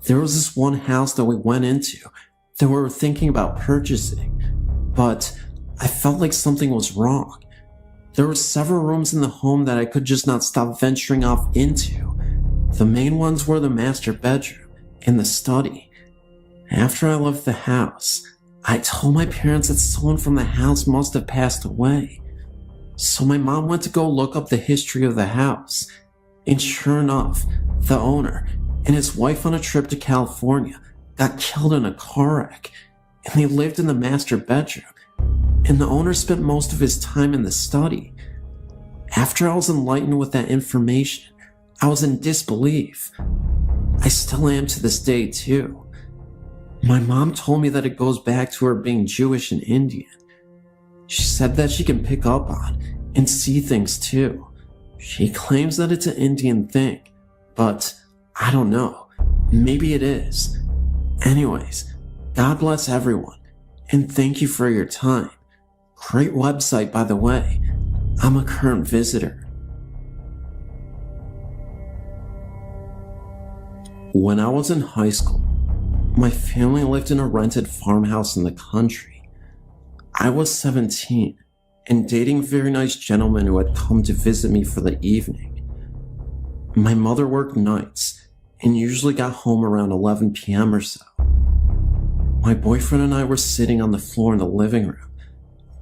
There was this one house that we went into that we were thinking about purchasing, but I felt like something was wrong. There were several rooms in the home that I could just not stop venturing off into. The main ones were the master bedroom and the study. After I left the house, I told my parents that someone from the house must have passed away. So my mom went to go look up the history of the house, and sure enough, the owner and his wife on a trip to California got killed in a car wreck, and they lived in the master bedroom, and the owner spent most of his time in the study. After I was enlightened with that information, I was in disbelief. I still am to this day too. My mom told me that it goes back to her being Jewish and Indian. She said that she can pick up on and see things too. She claims that it's an Indian thing, but I don't know. Maybe it is. Anyways, God bless everyone, and thank you for your time. Great website, by the way. I'm a current visitor. When I was in high school, my family lived in a rented farmhouse in the country. I was 17 and dating a very nice gentleman who had come to visit me for the evening. My mother worked nights and usually got home around 11 p.m. or so. My boyfriend and I were sitting on the floor in the living room,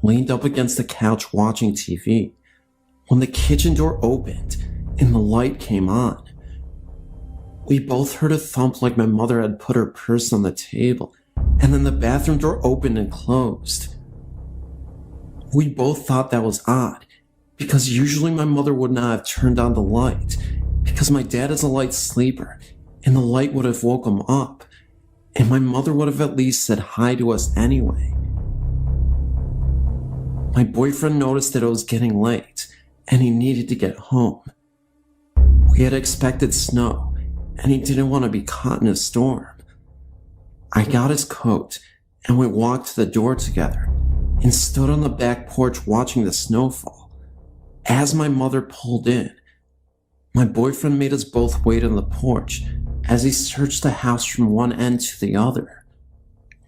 leaned up against the couch watching TV, when the kitchen door opened and the light came on. We both heard a thump like my mother had put her purse on the table, and then the bathroom door opened and closed. We both thought that was odd, because usually my mother would not have turned on the light, because my dad is a light sleeper, and the light would have woke him up, and my mother would have at least said hi to us anyway. My boyfriend noticed that it was getting late, and he needed to get home. We had expected snow, and he didn't want to be caught in a storm. I got his coat, and we walked to the door together, and stood on the back porch watching the snowfall. As my mother pulled in, my boyfriend made us both wait on the porch as he searched the house from one end to the other.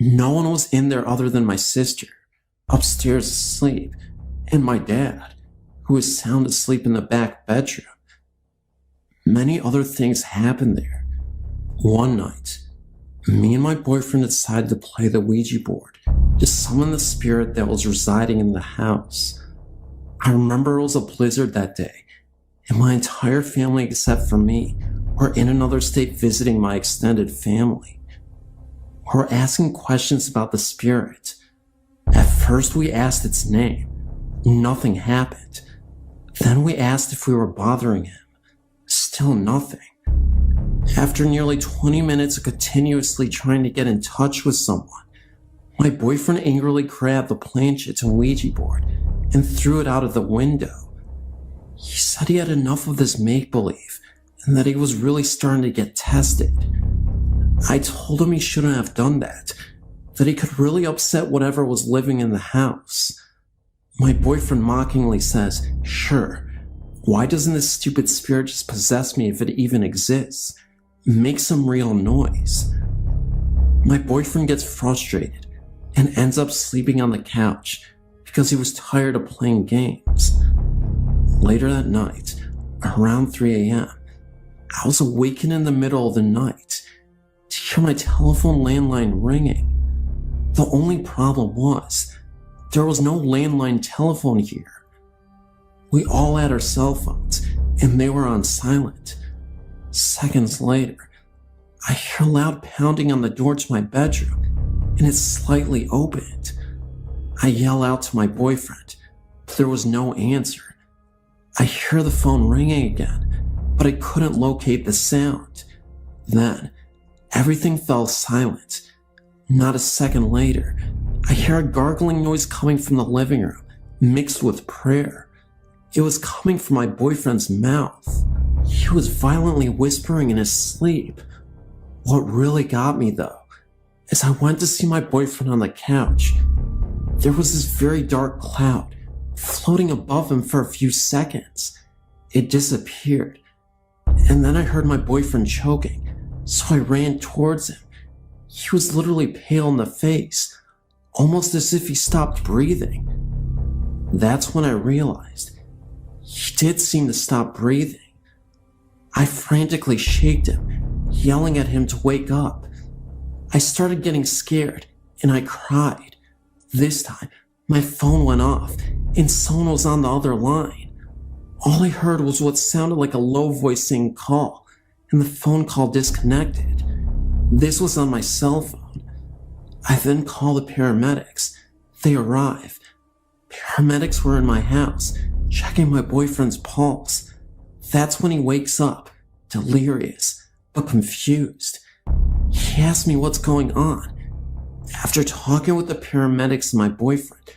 No one was in there other than my sister, upstairs asleep, and my dad, who was sound asleep in the back bedroom. Many other things happened there. One night, me and my boyfriend decided to play the Ouija board to summon the spirit that was residing in the house. I remember it was a blizzard that day, and my entire family except for me were in another state visiting my extended family. We were asking questions about the spirit. At first we asked its name. Nothing happened. Then we asked if we were bothering him. Still nothing. After nearly 20 minutes of continuously trying to get in touch with someone, my boyfriend angrily grabbed the planchette and Ouija board and threw it out of the window. He said he had enough of this make-believe and that he was really starting to get tested. I told him he shouldn't have done that he could really upset whatever was living in the house. My boyfriend mockingly says, "Sure, why doesn't this stupid spirit just possess me if it even exists? Make some real noise." My boyfriend gets frustrated and ends up sleeping on the couch because he was tired of playing games. Later that night, around 3 a.m., I was awakened in the middle of the night to hear my telephone landline ringing. The only problem was, there was no landline telephone here. We all had our cell phones, and they were on silent. Seconds later, I hear loud pounding on the door to my bedroom, and it's slightly opened. I yell out to my boyfriend, but there was no answer. I hear the phone ringing again, but I couldn't locate the sound. Then, everything fell silent. Not a second later, I hear a gargling noise coming from the living room, mixed with prayer. It was coming from my boyfriend's mouth. He was violently whispering in his sleep. What really got me, though, is I went to see my boyfriend on the couch. There was this very dark cloud floating above him for a few seconds. It disappeared, and then I heard my boyfriend choking, so I ran towards him. He was literally pale in the face, almost as if he stopped breathing. That's when I realized he did seem to stop breathing. I frantically shaked him, yelling at him to wake up. I started getting scared, and I cried. This time, my phone went off, and someone was on the other line. All I heard was what sounded like a low voice saying call, and the phone call disconnected. This was on my cell phone. I then called the paramedics. They arrived. Paramedics were in my house, checking my boyfriend's pulse. That's when he wakes up, delirious, but confused. He asked me what's going on. After talking with the paramedics and my boyfriend,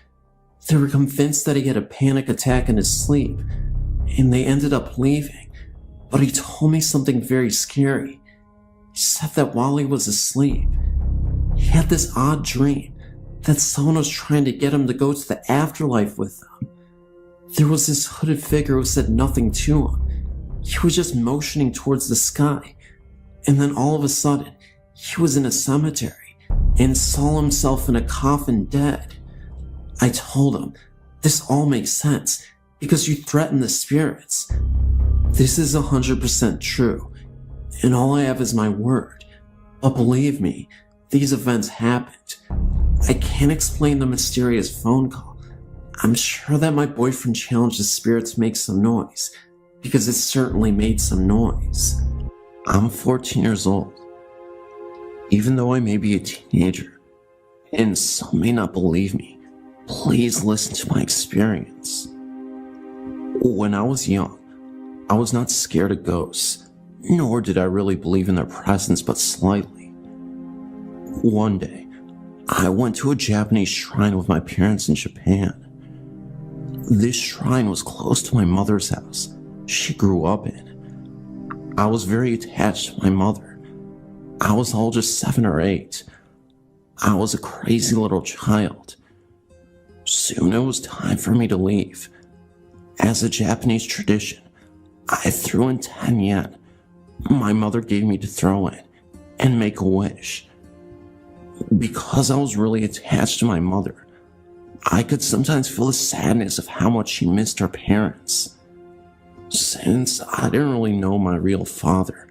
they were convinced that he had a panic attack in his sleep, and they ended up leaving. But he told me something very scary. He said that while he was asleep, he had this odd dream that someone was trying to get him to go to the afterlife with them. There was this hooded figure who said nothing to him. He was just motioning towards the sky, and then all of a sudden, he was in a cemetery and saw himself in a coffin dead. I told him, this all makes sense because you threaten the spirits. This is 100% true, and all I have is my word. But believe me, these events happened. I can't explain the mysterious phone call. I'm sure that my boyfriend challenged the spirit to make some noise, because it certainly made some noise. I'm 14 years old. Even though I may be a teenager, and some may not believe me, please listen to my experience. When I was young, I was not scared of ghosts, nor did I really believe in their presence but slightly. One day, I went to a Japanese shrine with my parents in Japan. This shrine was close to my mother's house she grew up in. I was very attached to my mother. I was all just 7 or 8. I was a crazy little child. Soon it was time for me to leave. As a Japanese tradition, I threw in 10 yen my mother gave me to throw in and make a wish. Because I was really attached to my mother, I could sometimes feel the sadness of how much she missed her parents. Since I didn't really know my real father,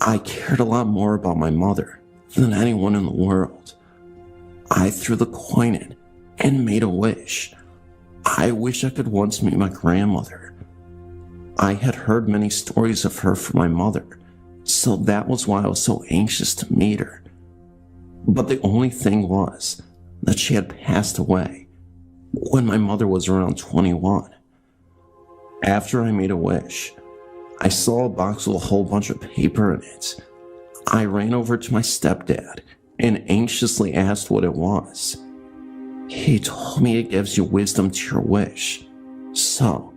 I cared a lot more about my mother than anyone in the world. I threw the coin in and made a wish. I wish I could once meet my grandmother. I had heard many stories of her from my mother, so that was why I was so anxious to meet her. But the only thing was that she had passed away when my mother was around 21. After I made a wish, I saw a box with a whole bunch of paper in it. I ran over to my stepdad and anxiously asked what it was. He told me it gives you wisdom to your wish. So,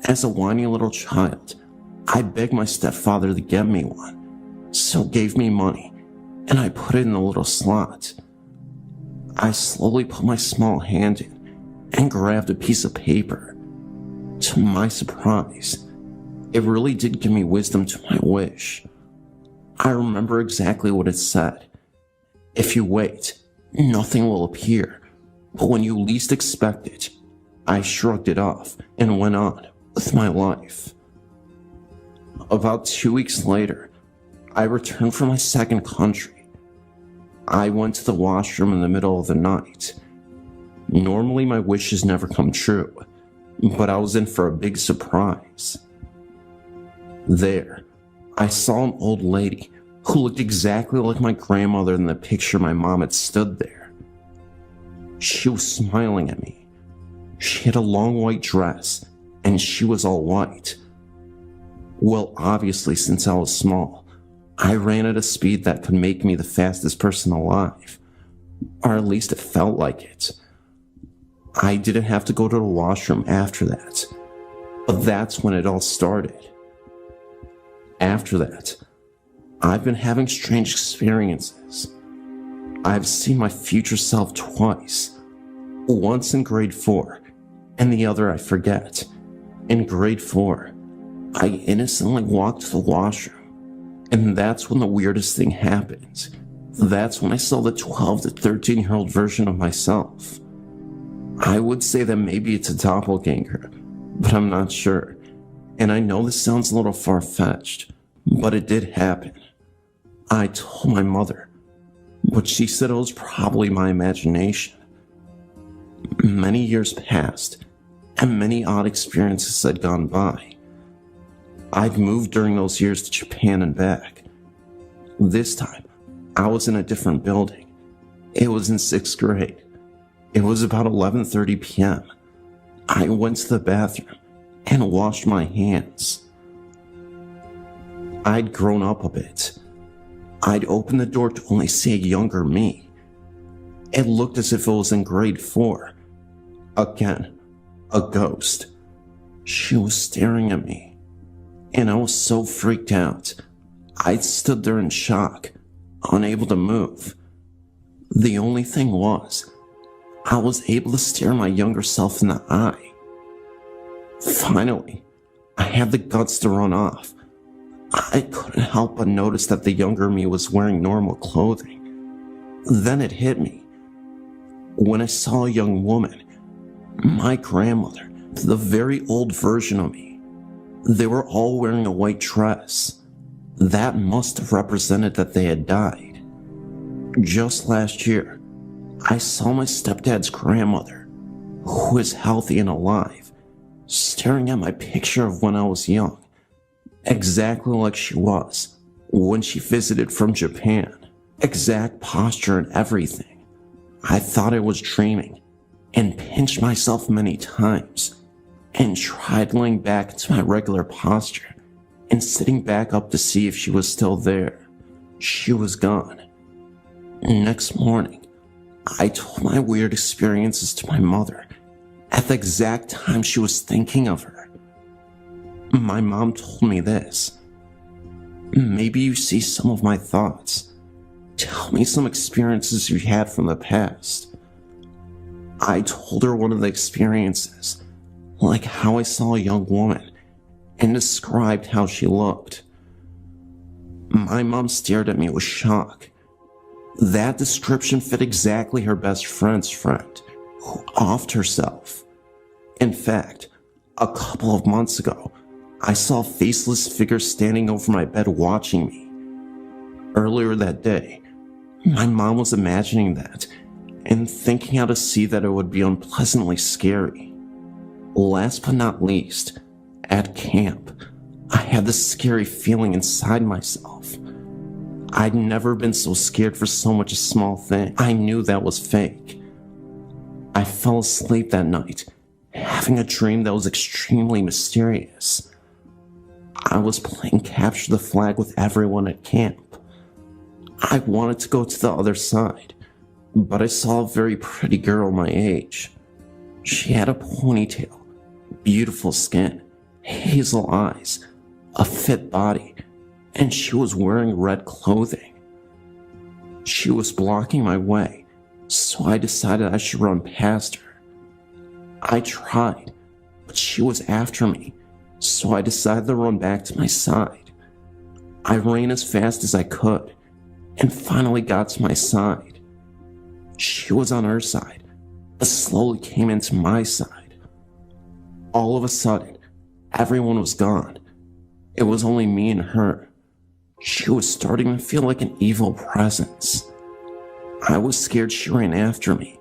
as a whiny little child, I begged my stepfather to get me one, so gave me money, and I put it in the little slot. I slowly put my small hand in and grabbed a piece of paper. To my surprise, it really did give me wisdom to my wish. I remember exactly what it said. If you wait, nothing will appear, but when you least expect it, I shrugged it off and went on with my life. About 2 weeks later, I returned from my second country. I went to the washroom in the middle of the night. Normally my wishes never come true, but I was in for a big surprise. There, I saw an old lady who looked exactly like my grandmother in the picture my mom had stood there. She was smiling at me. She had a long white dress, and she was all white. Well, obviously, since I was small, I ran at a speed that could make me the fastest person alive, or at least it felt like it. I didn't have to go to the washroom after that, but that's when it all started. After that, I've been having strange experiences. I've seen my future self twice, once in grade 4, and the other I forget. In grade 4, I innocently walked to the washroom, and that's when the weirdest thing happened. That's when I saw the 12 to 13-year-old version of myself. I would say that maybe it's a doppelganger, but I'm not sure. And I know this sounds a little far-fetched, but it did happen. I told my mother, but she said it was probably my imagination. Many years passed, and many odd experiences had gone by. I'd moved during those years to Japan and back. This time, I was in a different building. It was in 6th grade. It was about 11:30 p.m. I went to the bathroom and washed my hands. I'd grown up a bit. I'd opened the door to only see a younger me. It looked as if it was in grade 4. Again, a ghost. She was staring at me, and I was so freaked out. I stood there in shock, unable to move. The only thing was, I was able to stare my younger self in the eye. Finally, I had the guts to run off. I couldn't help but notice that the younger me was wearing normal clothing. Then it hit me. When I saw a young woman, my grandmother, the very old version of me, they were all wearing a white dress. That must have represented that they had died. Just last year, I saw my stepdad's grandmother, who is healthy and alive, staring at my picture of when I was young, exactly like she was when she visited from Japan. Exact posture and everything. I thought I was dreaming and pinched myself many times and tried laying back into my regular posture and sitting back up to see if she was still there. She was gone. Next morning, I told my weird experiences to my mother at the exact time she was thinking of her. My mom told me this. Maybe you see some of my thoughts. Tell me some experiences you had from the past. I told her one of the experiences, like how I saw a young woman and described how she looked. My mom stared at me with shock. That description fit exactly her best friend's friend, who offed herself. In fact, a couple of months ago, I saw a faceless figure standing over my bed watching me. Earlier that day, my mom was imagining that and thinking how to see that it would be unpleasantly scary. Last but not least, at camp, I had this scary feeling inside myself. I'd never been so scared for so much a small thing. I knew that was fake. I fell asleep that night, having a dream that was extremely mysterious. I was playing capture the flag with everyone at camp. I wanted to go to the other side, but I saw a very pretty girl my age. She had a ponytail, beautiful skin, hazel eyes, a fit body, and she was wearing red clothing. She was blocking my way, so I decided I should run past her. I tried, but she was after me, so I decided to run back to my side. I ran as fast as I could, and finally got to my side. She was on her side, but slowly came into my side. All of a sudden, everyone was gone. It was only me and her. She was starting to feel like an evil presence. I was scared she ran after me,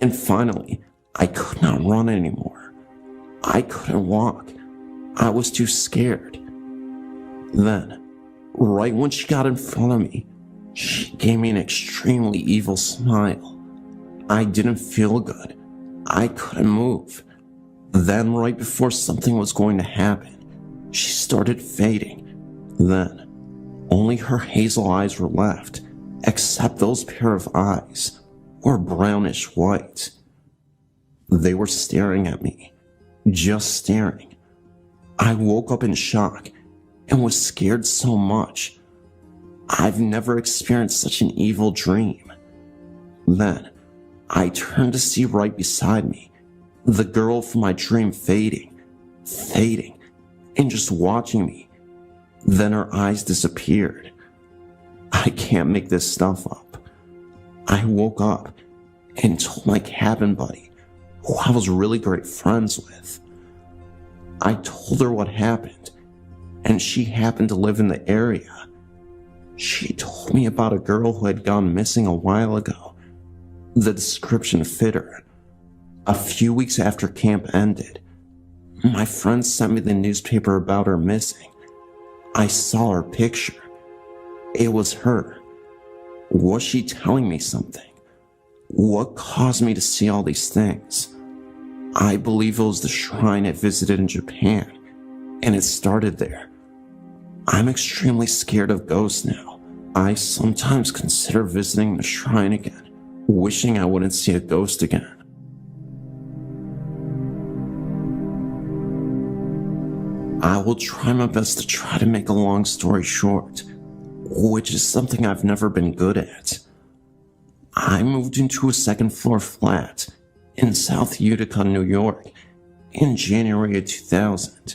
and finally, I could not run anymore. I couldn't walk. I was too scared. Then, right when she got in front of me, she gave me an extremely evil smile. I didn't feel good. I couldn't move. Then, right before something was going to happen, she started fading. Then, Only her hazel eyes were left, except those pair of eyes were brownish white. They were staring at me, just staring. I woke up in shock and was scared so much. I've never experienced such an evil dream. Then, I turned to see right beside me the girl from my dream fading, and just watching me. Then her eyes disappeared. I can't make this stuff up. I woke up and told my cabin buddy, who I was really great friends with. I told her what happened, and she happened to live in the area. She told me about a girl who had gone missing a while ago. The description fit her. A few weeks after camp ended, my friend sent me the newspaper about her missing. I saw her picture. It was her. Was she telling me something? What caused me to see all these things? I believe it was the shrine I visited in Japan, and it started there. I'm extremely scared of ghosts now. I sometimes consider visiting the shrine again, wishing I wouldn't see a ghost again. I will try my best to try to make a long story short, which is something I've never been good at. I moved into a second-floor flat in South Utica, New York, in January of 2000.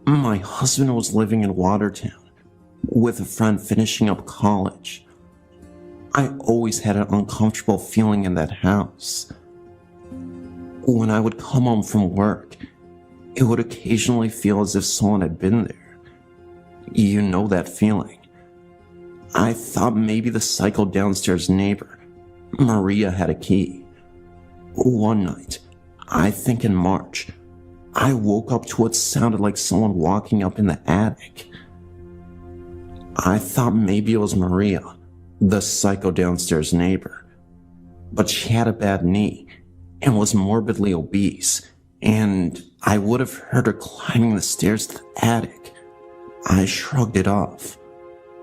My husband was living in Watertown with a friend finishing up college. I always had an uncomfortable feeling in that house. When I would come home from work, it would occasionally feel as if someone had been there. You know that feeling. I thought maybe the psycho downstairs neighbor, Maria, had a key. One night, I think in March, I woke up to what sounded like someone walking up in the attic. I thought maybe it was Maria, the psycho downstairs neighbor. But she had a bad knee and was morbidly obese, and I would have heard her climbing the stairs to the attic. I shrugged it off.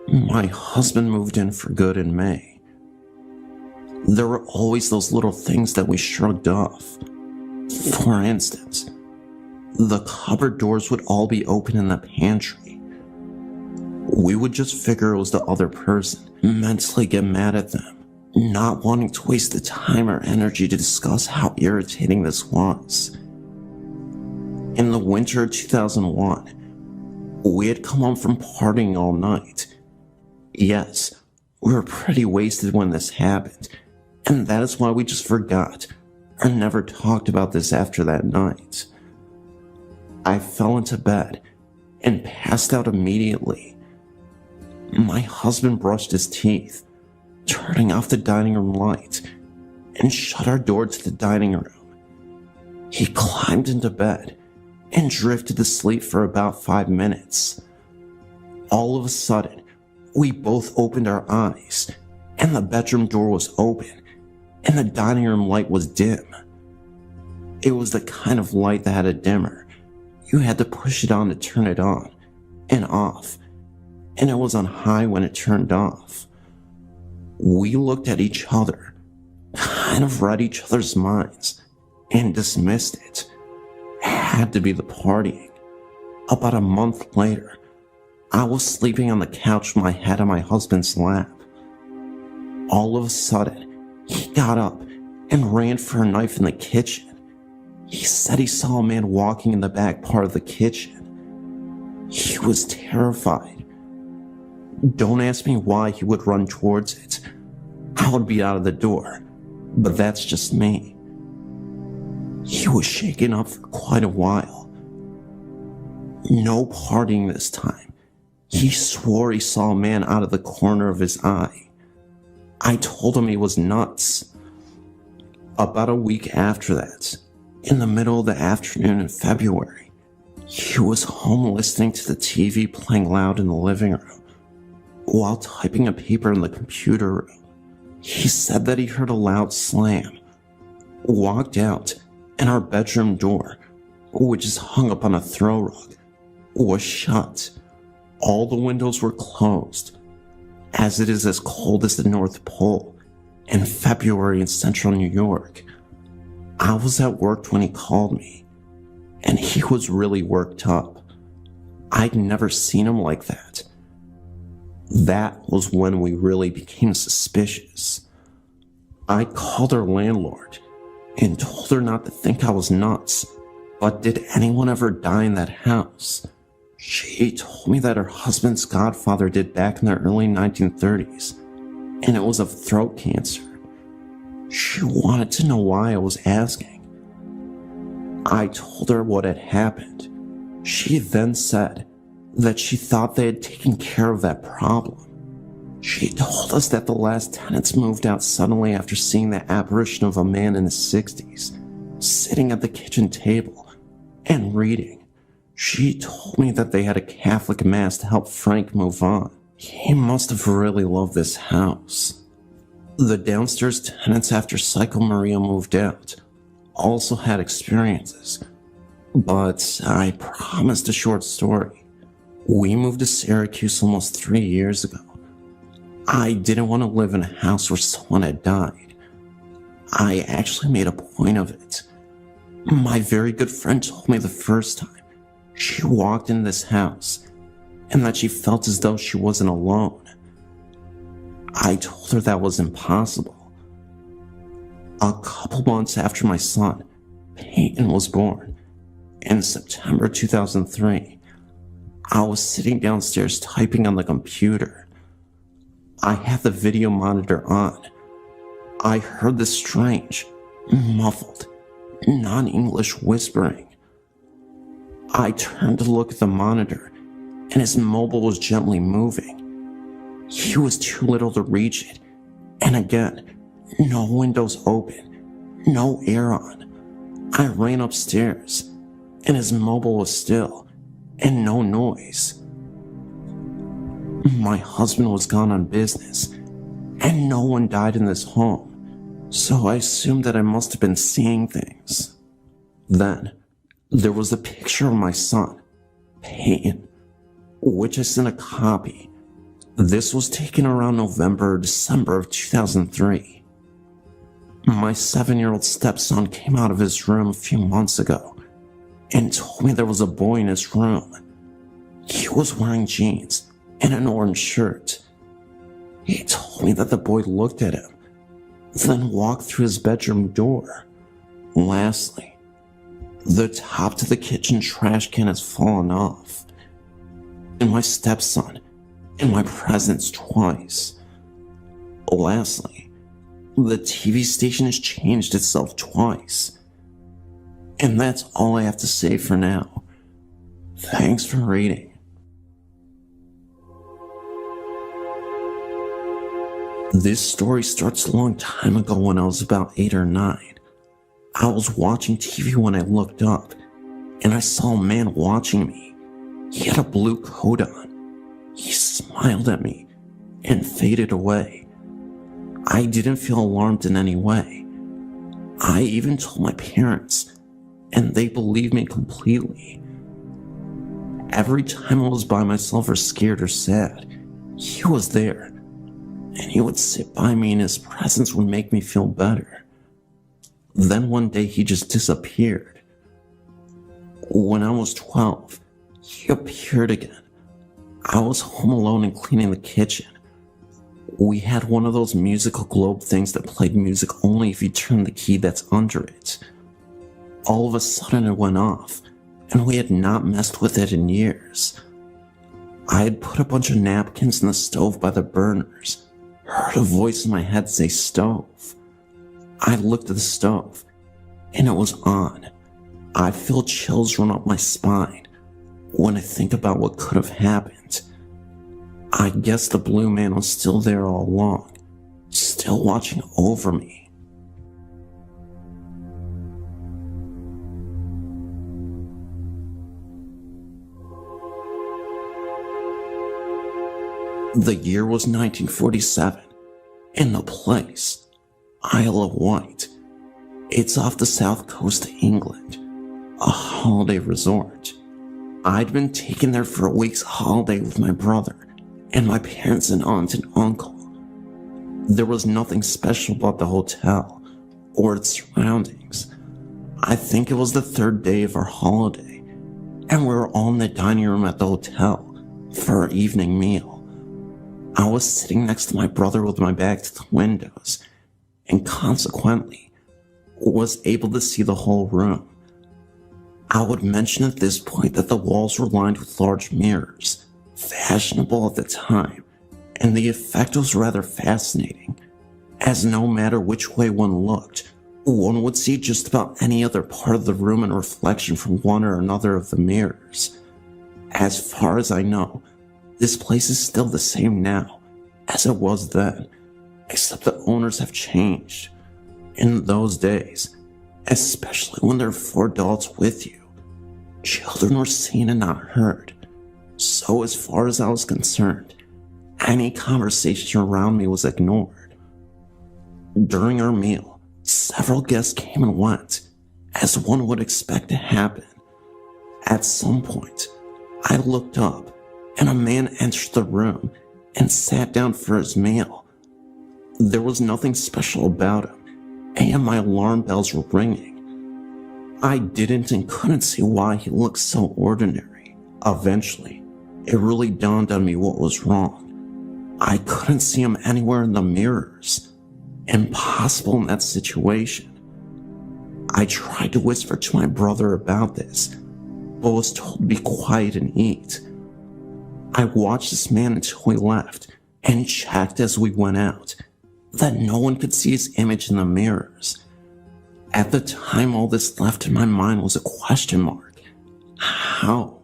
My husband moved in for good in May. There were always those little things that we shrugged off. For instance, the cupboard doors would all be open in the pantry. We would just figure it was the other person, mentally get mad at them, not wanting to waste the time or energy to discuss how irritating this was. In the winter of 2001, we had come home from partying all night. Yes, we were pretty wasted when this happened, and that is why we just forgot or never talked about this after that night. I fell into bed and passed out immediately. My husband brushed his teeth, turning off the dining room light, and shut our door to the dining room. He climbed into bed and drifted to sleep for about 5 minutes. All of a sudden, we both opened our eyes, and the bedroom door was open, and the dining room light was dim. It was the kind of light that had a dimmer. You had to push it on to turn it on and off, and it was on high when it turned off. We looked at each other, kind of read each other's minds, and dismissed it. It had to be the partying. About a month later, I was sleeping on the couch with my head on my husband's lap. All of a sudden, he got up and ran for a knife in the kitchen. He said he saw a man walking in the back part of the kitchen. He was terrified. Don't ask me why he would run towards it. I would be out of the door, but that's just me. He was shaken up for quite a while. No partying this time. He swore he saw a man out of the corner of his eye. I told him he was nuts. About a week after that, in the middle of the afternoon in February, he was home listening to the TV playing loud in the living room while typing a paper in the computer room. He said that he heard a loud slam, walked out, and our bedroom door, which is hung up on a throw rug, was shut. All the windows were closed, as it is as cold as the North Pole in February in central New York. I was at work when he called me, and he was really worked up. I'd never seen him like that. That was when we really became suspicious. I called our landlord and told her not to think I was nuts, but did anyone ever die in that house? She told me that her husband's godfather did back in the early 1930s, and it was of throat cancer. She wanted to know why I was asking. I told her what had happened. She then said that she thought they had taken care of that problem. She told us that the last tenants moved out suddenly after seeing the apparition of a man in his 60s, sitting at the kitchen table and reading. She told me that they had a Catholic mass to help Frank move on. He must have really loved this house. The downstairs tenants after Psycho Maria moved out also had experiences, but I promised a short story. We moved to Syracuse almost 3 years ago. I didn't want to live in a house where someone had died. I actually made a point of it. My very good friend told me the first time she walked in this house and that she felt as though she wasn't alone. I told her that was impossible. A couple months after my son, Peyton, was born, in September 2003, I was sitting downstairs typing on the computer. I had the video monitor on. I heard this strange, muffled, non-English whispering. I turned to look at the monitor, and his mobile was gently moving. He was too little to reach it, and again, no windows open, no air on. I ran upstairs, and his mobile was still, and no noise. My husband was gone on business, and no one died in this home, so I assumed that I must have been seeing things. Then, there was a picture of my son, Peyton, which I sent a copy. This was taken around November or December of 2003. My 7-year-old stepson came out of his room a few months ago and told me there was a boy in his room. He was wearing jeans and an orange shirt. He told me that the boy looked at him, then walked through his bedroom door. Lastly, the top to the kitchen trash can has fallen off, and my stepson in my presence twice. Lastly, the TV station has changed itself twice. And that's all I have to say for now. Thanks for reading. This story starts a long time ago when I was about 8 or 9. I was watching TV when I looked up, and I saw a man watching me. He had a blue coat on. He smiled at me and faded away. I didn't feel alarmed in any way. I even told my parents, and they believed me completely. Every time I was by myself or scared or sad, he was there, and he would sit by me and his presence would make me feel better. Then one day he just disappeared. When I was 12, he appeared again. I was home alone and cleaning the kitchen. We had one of those musical globe things that played music only if you turned the key that's under it. All of a sudden it went off, and we had not messed with it in years. I had put a bunch of napkins in the stove by the burners, heard a voice in my head say stove. I looked at the stove, and it was on. I feel chills run up my spine when I think about what could have happened. I guess the blue man was still there all along, still watching over me. The year was 1947, and the place, Isle of Wight. It's off the south coast of England, a holiday resort. I'd been taken there for a week's holiday with my brother and my parents and aunt and uncle. There was nothing special about the hotel or its surroundings. I think it was the third day of our holiday, and we were all in the dining room at the hotel for our evening meal. I was sitting next to my brother with my back to the windows, and consequently was able to see the whole room. I would mention at this point that the walls were lined with large mirrors, fashionable at the time, and the effect was rather fascinating, as no matter which way one looked, one would see just about any other part of the room in reflection from one or another of the mirrors. As far as I know, this place is still the same now as it was then, except the owners have changed. In those days, especially when there are 4 adults with you, children were seen and not heard. So as far as I was concerned, any conversation around me was ignored. During our meal, several guests came and went, as one would expect to happen. At some point, I looked up, and a man entered the room and sat down for his meal. There was nothing special about him, and my alarm bells were ringing. I didn't and couldn't see why he looked so ordinary. Eventually, it really dawned on me what was wrong. I couldn't see him anywhere in the mirrors. Impossible in that situation. I tried to whisper to my brother about this, but was told to be quiet and eat. I watched this man until he left and checked as we went out that no one could see his image in the mirrors. At the time, all this left in my mind was a question mark. How?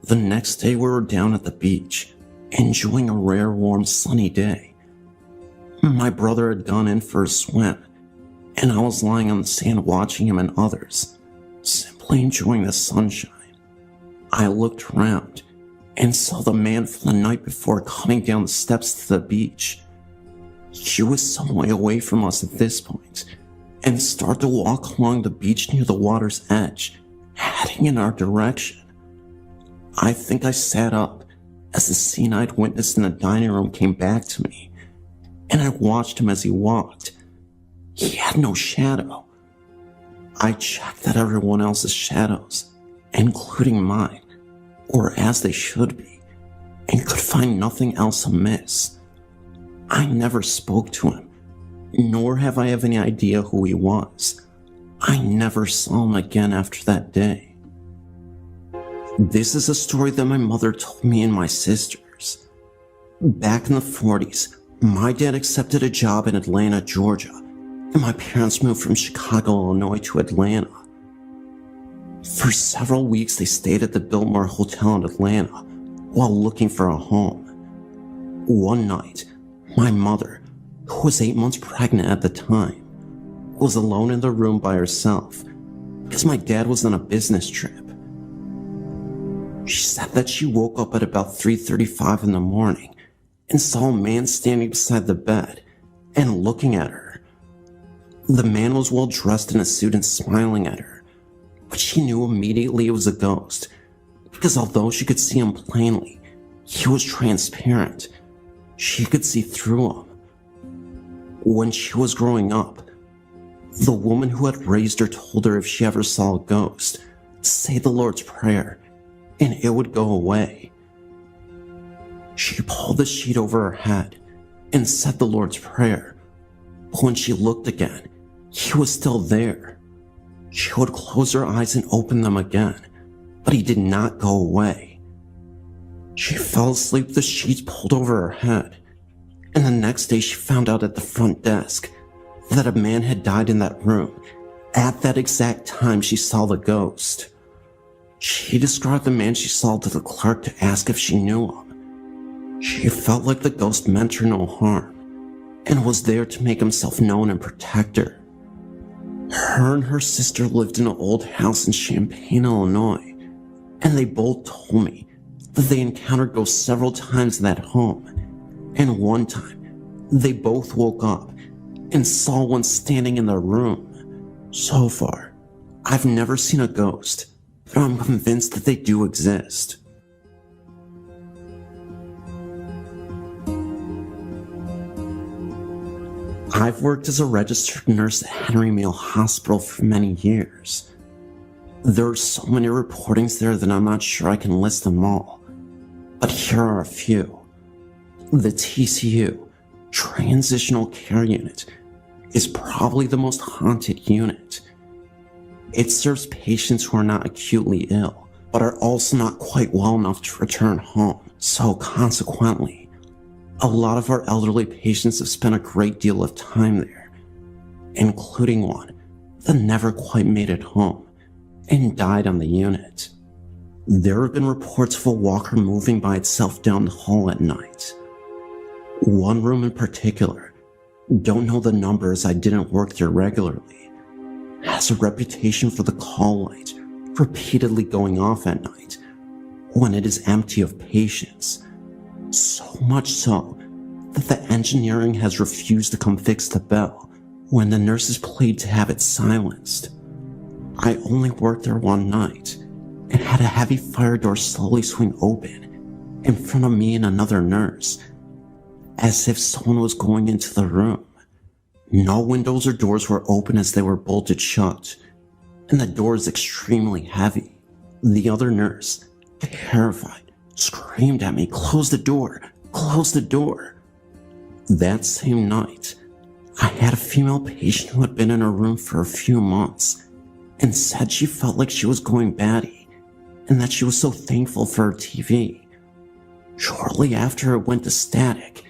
The next day we were down at the beach, enjoying a rare warm sunny day. My brother had gone in for a swim, and I was lying on the sand watching him and others, simply enjoying the sunshine. I looked around and saw the man from the night before coming down the steps to the beach. He was some way away from us at this point, and started to walk along the beach near the water's edge, heading in our direction. I think I sat up as the scene I'd witnessed in the dining room came back to me, and I watched him as he walked. He had no shadow. I checked that everyone else's shadows, including mine, were as they should be, and could find nothing else amiss. I never spoke to him, nor have I any idea who he was. I never saw him again after that day. This is a story that my mother told me and my sisters. Back in the 40s, my dad accepted a job in Atlanta, Georgia, and my parents moved from Chicago, Illinois to Atlanta. For several weeks, they stayed at the Biltmore Hotel in Atlanta while looking for a home. One night, my mother, who was 8 months pregnant at the time, was alone in the room by herself because my dad was on a business trip. She said that she woke up at about 3:35 in the morning and saw a man standing beside the bed and looking at her. The man was well dressed in a suit and smiling at her, but she knew immediately it was a ghost because although she could see him plainly, he was transparent. She could see through him. When she was growing up, the woman who had raised her told her if she ever saw a ghost, say the Lord's Prayer, and it would go away. She pulled the sheet over her head and said the Lord's Prayer, but when she looked again, he was still there. She would close her eyes and open them again, but he did not go away. She fell asleep with the sheets pulled over her head, and the next day she found out at the front desk that a man had died in that room at that exact time she saw the ghost. She described the man she saw to the clerk to ask if she knew him. She felt like the ghost meant her no harm and was there to make himself known and protect her. Her and her sister lived in an old house in Champaign, Illinois, and they both told me that they encountered ghosts several times in that home, and one time they both woke up and saw one standing in their room. So far, I've never seen a ghost, but I'm convinced that they do exist. I've worked as a registered nurse at Henry Male Hospital for many years. There are so many reportings there that I'm not sure I can list them all, but here are a few. The TCU, Transitional Care Unit, is probably the most haunted unit. It serves patients who are not acutely ill, but are also not quite well enough to return home, so consequently, a lot of our elderly patients have spent a great deal of time there, including one that never quite made it home and died on the unit. There have been reports of a walker moving by itself down the hall at night. One room in particular, don't know the number as I didn't work there regularly, has a reputation for the call light repeatedly going off at night when it is empty of patients. So much so that the engineering has refused to come fix the bell when the nurses plead to have it silenced. I only worked there one night and had a heavy fire door slowly swing open in front of me and another nurse, as if someone was going into the room. No windows or doors were open as they were bolted shut, and the door is extremely heavy. The other nurse, terrified, screamed at me, "Close the door, close the door." That same night, I had a female patient who had been in her room for a few months and said she felt like she was going batty and that she was so thankful for her TV. Shortly after, it went to static,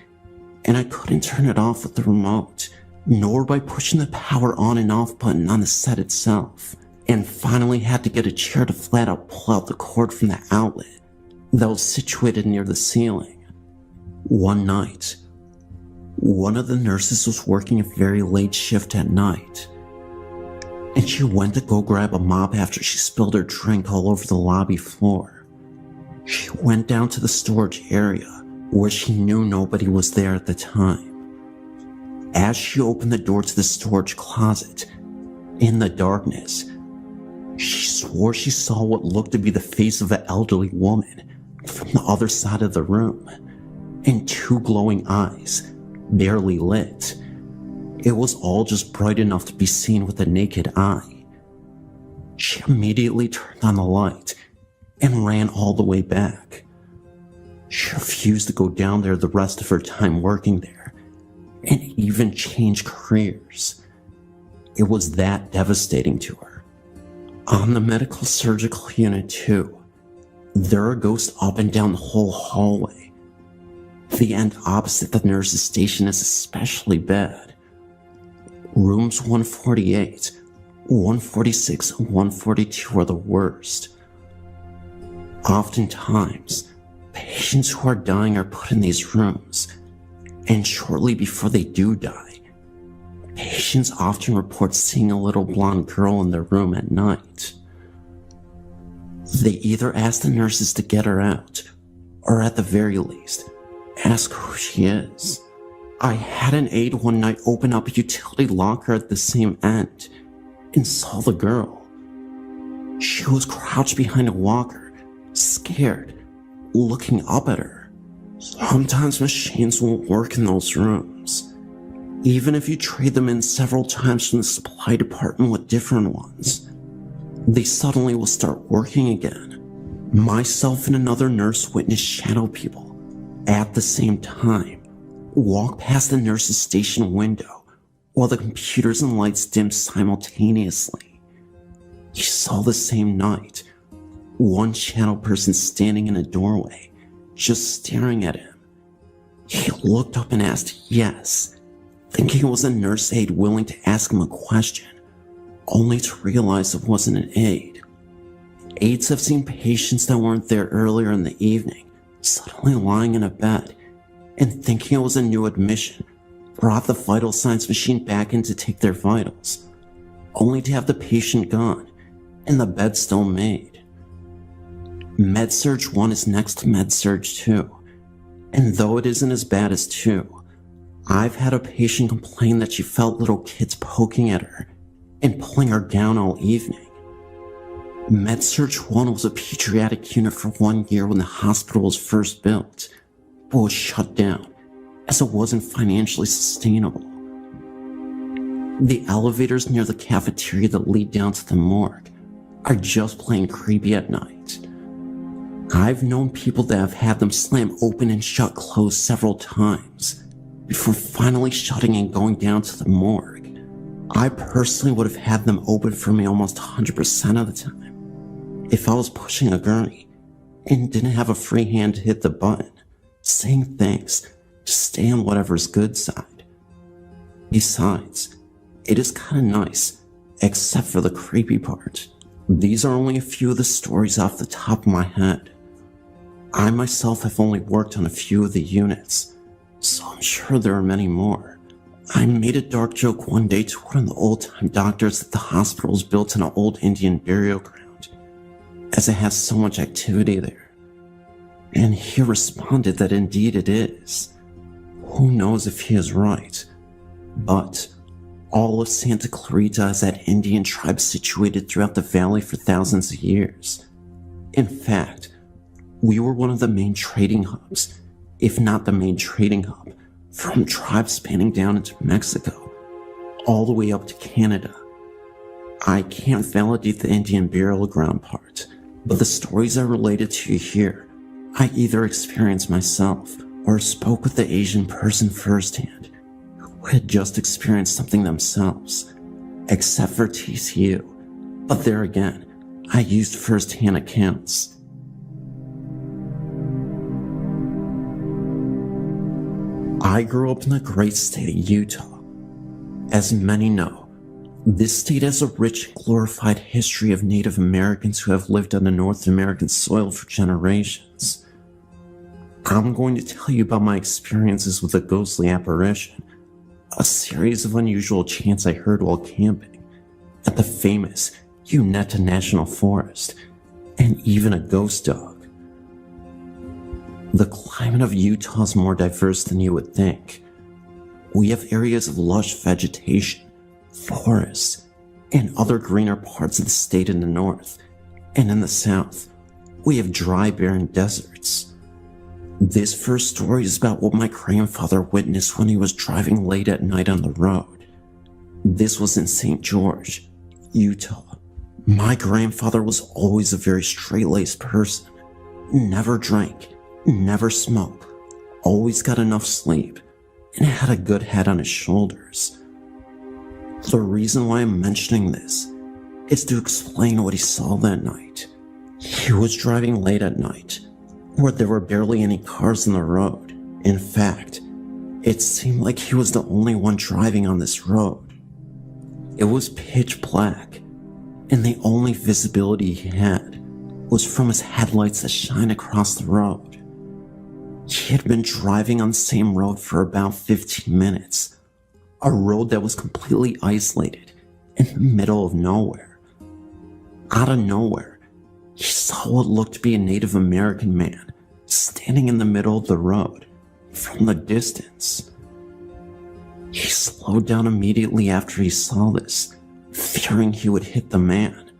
and I couldn't turn it off with the remote, nor by pushing the power on and off button on the set itself, and finally had to get a chair to flat out pull out the cord from the outlet that was situated near the ceiling. One night, one of the nurses was working a very late shift at night, and she went to go grab a mop after she spilled her drink all over the lobby floor. She went down to the storage area where she knew nobody was there at the time. As she opened the door to the storage closet, in the darkness, she swore she saw what looked to be the face of an elderly woman from the other side of the room, and two glowing eyes, barely lit. It was all just bright enough to be seen with the naked eye. She immediately turned on the light and ran all the way back. She refused to go down there the rest of her time working there, and even change careers. It was that devastating to her. On the medical surgical unit too, there are ghosts up and down the whole hallway. The end opposite the nurse's station is especially bad. Rooms 148, 146, and 142 are the worst. Oftentimes, patients who are dying are put in these rooms, and shortly before they do die, patients often report seeing a little blonde girl in their room at night. They either ask the nurses to get her out, or at the very least, ask who she is. I had an aide one night open up a utility locker at the same end and saw the girl. She was crouched behind a walker, scared, looking up at her. Sometimes machines won't work in those rooms, even if you trade them in several times from the supply department with different ones. They suddenly will start working again. Myself and another nurse witnessed shadow people at the same time walk past the nurse's station window while the computers and lights dimmed simultaneously. He saw the same night one shadow person standing in a doorway, just staring at him. He looked up and asked yes, thinking it was a nurse aide willing to ask him a question, only to realize it wasn't an aide. Aides have seen patients that weren't there earlier in the evening suddenly lying in a bed, and thinking it was a new admission, brought the vital signs machine back in to take their vitals, only to have the patient gone and the bed still made. Med-Surg 1 is next to Med-Surg 2, and though it isn't as bad as 2, I've had a patient complain that she felt little kids poking at her and pulling her down all evening. MedSearch 1 was a pediatric unit for 1 year when the hospital was first built, but was shut down as it wasn't financially sustainable. The elevators near the cafeteria that lead down to the morgue are just plain creepy at night. I've known people that have had them slam open and shut closed several times before finally shutting and going down to the morgue. I personally would have had them open for me almost 100% of the time if I was pushing a gurney and didn't have a free hand to hit the button, saying thanks to stay on whatever's good side. Besides, it is kinda nice, except for the creepy part. These are only a few of the stories off the top of my head. I myself have only worked on a few of the units, so I'm sure there are many more. I made a dark joke one day to one of the old-time doctors that the hospital was built in an old Indian burial ground, as it has so much activity there. And he responded that indeed it is. Who knows if he is right, but all of Santa Clarita is that Indian tribe situated throughout the valley for thousands of years. In fact, we were one of the main trading hubs, if not the main trading hub, from tribes spanning down into Mexico, all the way up to Canada. I can't validate the Indian burial ground part, but the stories I related to you here, I either experienced myself or spoke with the Asian person firsthand who had just experienced something themselves, except for TCU. But there again, I used first-hand accounts. I grew up in the great state of Utah. As many know, this state has a rich and glorified history of Native Americans who have lived on the North American soil for generations. I'm going to tell you about my experiences with a ghostly apparition, a series of unusual chants I heard while camping at the famous Uneta National Forest, and even a ghost dog. The climate of Utah is more diverse than you would think. We have areas of lush vegetation, forests, and other greener parts of the state in the north, and in the south, we have dry, barren deserts. This first story is about what my grandfather witnessed when he was driving late at night on the road. This was in St. George, Utah. My grandfather was always a very straight-laced person, never drank, never smoked, always got enough sleep, and had a good head on his shoulders. The reason why I'm mentioning this is to explain what he saw that night. He was driving late at night, where there were barely any cars on the road. In fact, it seemed like he was the only one driving on this road. It was pitch black, and the only visibility he had was from his headlights that shine across the road. He had been driving on the same road for about 15 minutes, a road that was completely isolated in the middle of nowhere. Out of nowhere, he saw what looked to be a Native American man standing in the middle of the road from the distance. He slowed down immediately after he saw this, fearing he would hit the man.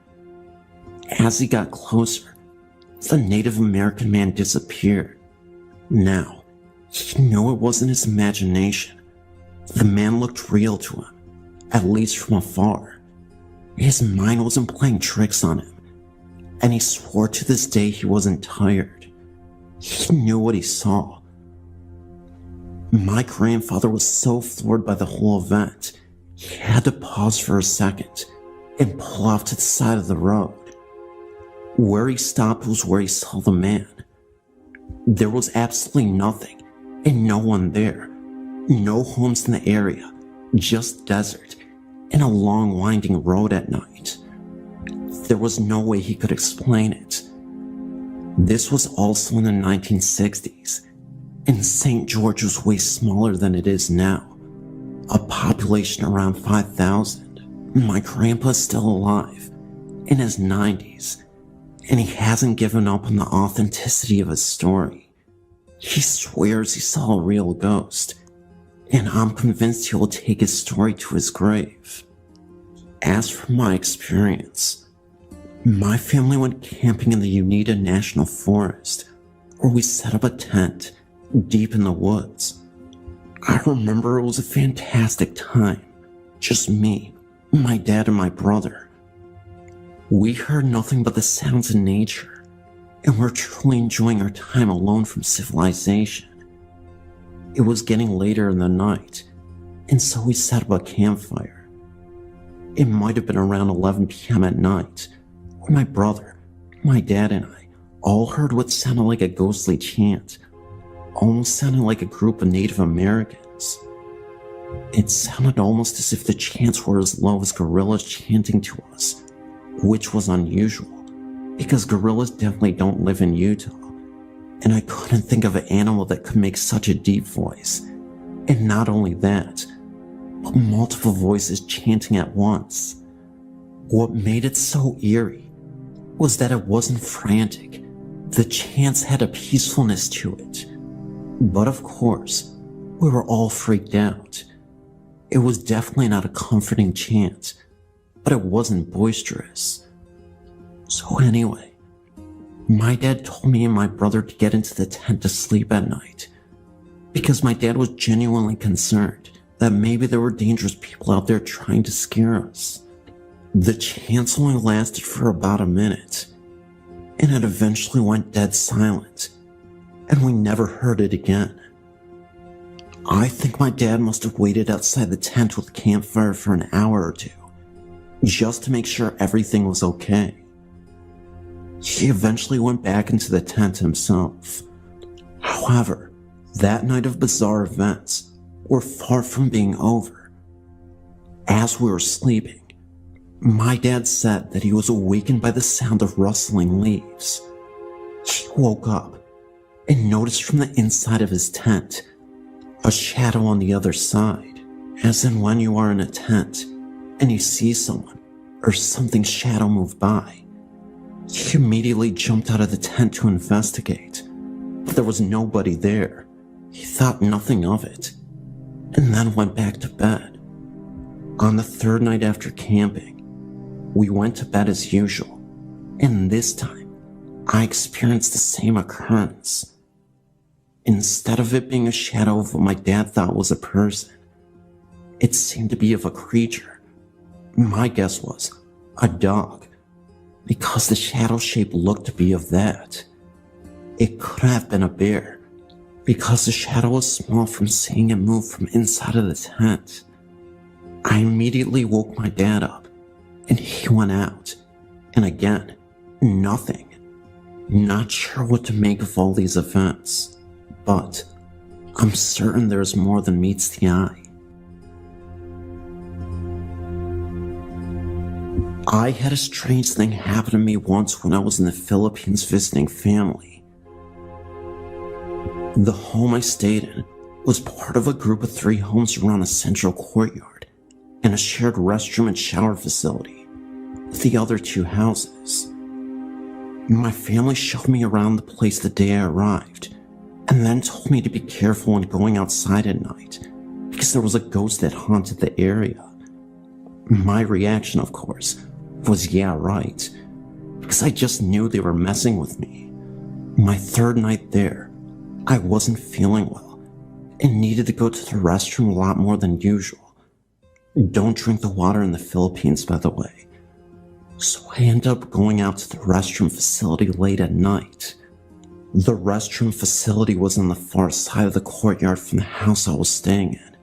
As he got closer, the Native American man disappeared. Now, he knew it wasn't his imagination. The man looked real to him, at least from afar. His mind wasn't playing tricks on him, and he swore to this day he wasn't tired. He knew what he saw. My grandfather was so floored by the whole event, he had to pause for a second and pull off to the side of the road. Where he stopped was where he saw the man. There was absolutely nothing, and no one there. No homes in the area, just desert, and a long winding road at night. There was no way he could explain it. This was also in the 1960s, and St. George was way smaller than it is now, a population around 5,000. My grandpa's still alive, in his 90s, and he hasn't given up on the authenticity of his story. He swears he saw a real ghost, and I'm convinced he will take his story to his grave. As for my experience, My family went camping in the Uinta National Forest, where we set up a tent deep in the woods. I remember it was a fantastic time. Just me, my dad, and my brother. We heard nothing but the sounds of nature, and were truly enjoying our time alone from civilization. It was getting later in the night, and so we set up a campfire. It might have been around 11 p.m. at night, when my brother, my dad, and I all heard what sounded like a ghostly chant, almost sounding like a group of Native Americans. It sounded almost as if the chants were as low as gorillas chanting to us, which was unusual, because gorillas definitely don't live in Utah, and I couldn't think of an animal that could make such a deep voice. And not only that, but multiple voices chanting at once. What made it so eerie was that it wasn't frantic. The chants had a peacefulness to it. But of course, we were all freaked out. It was definitely not a comforting chant, but it wasn't boisterous. So anyway, my dad told me and my brother to get into the tent to sleep at night, because my dad was genuinely concerned that maybe there were dangerous people out there trying to scare us. The chants only lasted for about a minute, and it eventually went dead silent, and we never heard it again. I think my dad must have waited outside the tent with the campfire for an hour or two, just to make sure everything was okay. He eventually went back into the tent himself. However, that night of bizarre events were far from being over. As we were sleeping, my dad said that he was awakened by the sound of rustling leaves. He woke up and noticed from the inside of his tent a shadow on the other side, as in when you are in a tent and you see someone or something shadow move by. He immediately jumped out of the tent to investigate, but there was nobody there. He thought nothing of it, and then went back to bed. On the third night after camping, we went to bed as usual, and this time, I experienced the same occurrence. Instead of it being a shadow of what my dad thought was a person, it seemed to be of a creature. My guess was a dog, because the shadow shape looked to be of that. It could have been a bear, because the shadow was small from seeing it move from inside of the tent. I immediately woke my dad up, and he went out, and again, nothing. Not sure what to make of all these events, but I'm certain there's more than meets the eye. I had a strange thing happen to me once when I was in the Philippines visiting family. The home I stayed in was part of a group of 3 homes around a central courtyard and a shared restroom and shower facility with the other 2 houses. My family showed me around the place the day I arrived, and then told me to be careful when going outside at night, because there was a ghost that haunted the area. My reaction, of course, was yeah, right, because I just knew they were messing with me. My third night there, I wasn't feeling well, and needed to go to the restroom a lot more than usual. Don't drink the water in the Philippines, by the way. So I ended up going out to the restroom facility late at night. The restroom facility was on the far side of the courtyard from the house I was staying in,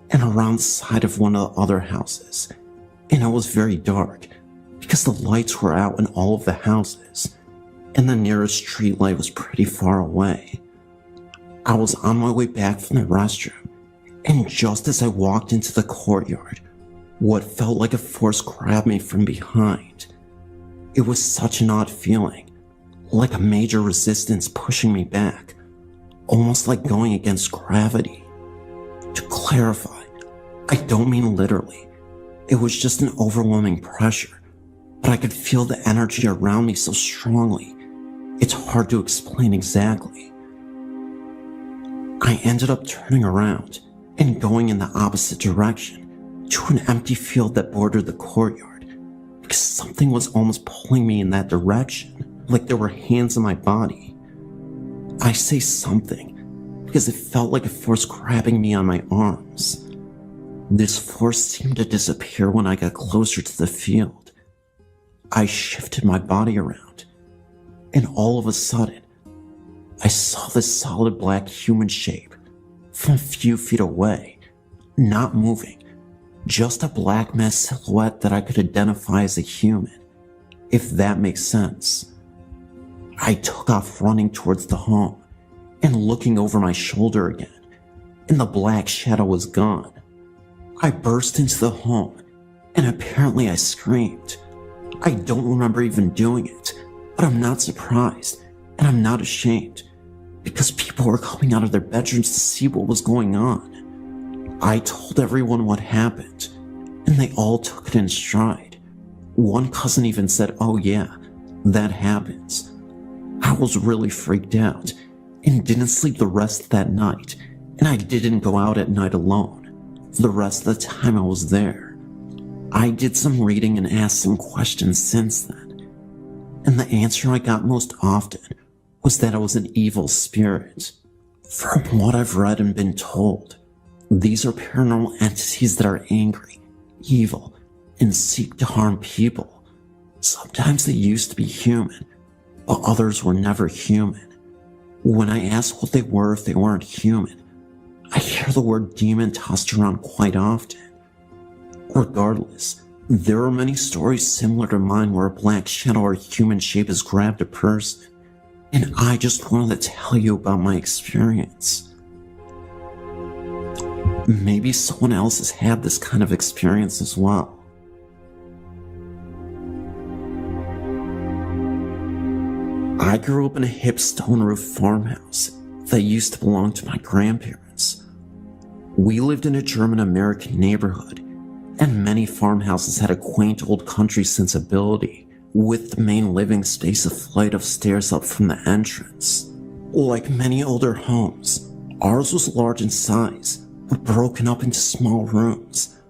and around the side of one of the other houses, and it was very dark because the lights were out in all of the houses, and the nearest street light was pretty far away. I was on my way back from the restroom, and just as I walked into the courtyard, what felt like a force grabbed me from behind. It was such an odd feeling, like a major resistance pushing me back, almost like going against gravity. To clarify, I don't mean literally. It was just an overwhelming pressure, but I could feel the energy around me so strongly, it's hard to explain exactly. I ended up turning around and going in the opposite direction to an empty field that bordered the courtyard, because because something was almost pulling me in that direction, like there were hands on my body. I say something because it felt like a force grabbing me on my arms. This force seemed to disappear when I got closer to the field. I shifted my body around, and all of a sudden, I saw this solid black human shape from a few feet away, not moving, just a black mass silhouette that I could identify as a human, if that makes sense. I took off running towards the home and looking over my shoulder again, and the black shadow was gone. I burst into the home, and apparently I screamed. I don't remember even doing it, but I'm not surprised, and I'm not ashamed, because people were coming out of their bedrooms to see what was going on. I told everyone what happened, and they all took it in stride. One cousin even said, "Oh yeah, that happens." I was really freaked out, and didn't sleep the rest of that night, and I didn't go out at night alone for the rest of the time I was there. I did some reading and asked some questions since then, and the answer I got most often was that I was an evil spirit. From what I've read and been told, these are paranormal entities that are angry, evil, and seek to harm people. Sometimes they used to be human, but others were never human. When I asked what they were if they weren't human, I hear the word demon tossed around quite often. Regardless, there are many stories similar to mine where a black shadow or human shape has grabbed a person, and I just wanted to tell you about my experience. Maybe someone else has had this kind of experience as well. I grew up in a hip stone roof farmhouse that used to belong to my grandparents. We lived in a German-American neighborhood, and many farmhouses had a quaint old country sensibility, with the main living space a flight of stairs up from the entrance. Like many older homes, ours was large in size, but broken up into small rooms.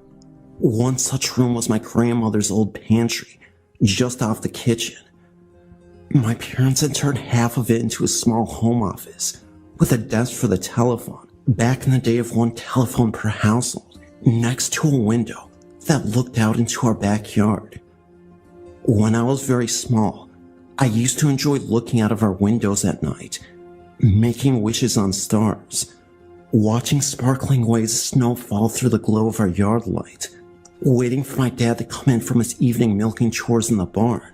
One such room was my grandmother's old pantry, just off the kitchen. My parents had turned half of it into a small home office, with a desk for the telephone, back in the day of one telephone per household, next to a window that looked out into our backyard. When I was very small, I used to enjoy looking out of our windows at night, making wishes on stars, watching sparkling waves of snow fall through the glow of our yard light, waiting for my dad to come in from his evening milking chores in the barn,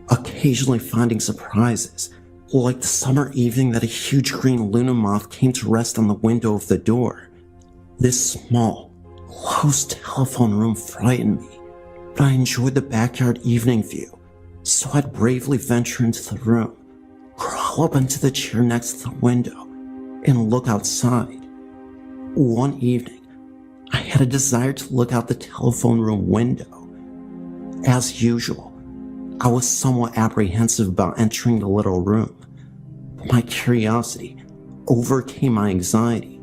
occasionally finding surprises, like the summer evening that a huge green Luna moth came to rest on the window of the door. This small, close telephone room frightened me, but I enjoyed the backyard evening view, so I'd bravely venture into the room, crawl up into the chair next to the window, and look outside. One evening, I had a desire to look out the telephone room window. As usual, I was somewhat apprehensive about entering the little room, but my curiosity overcame my anxiety.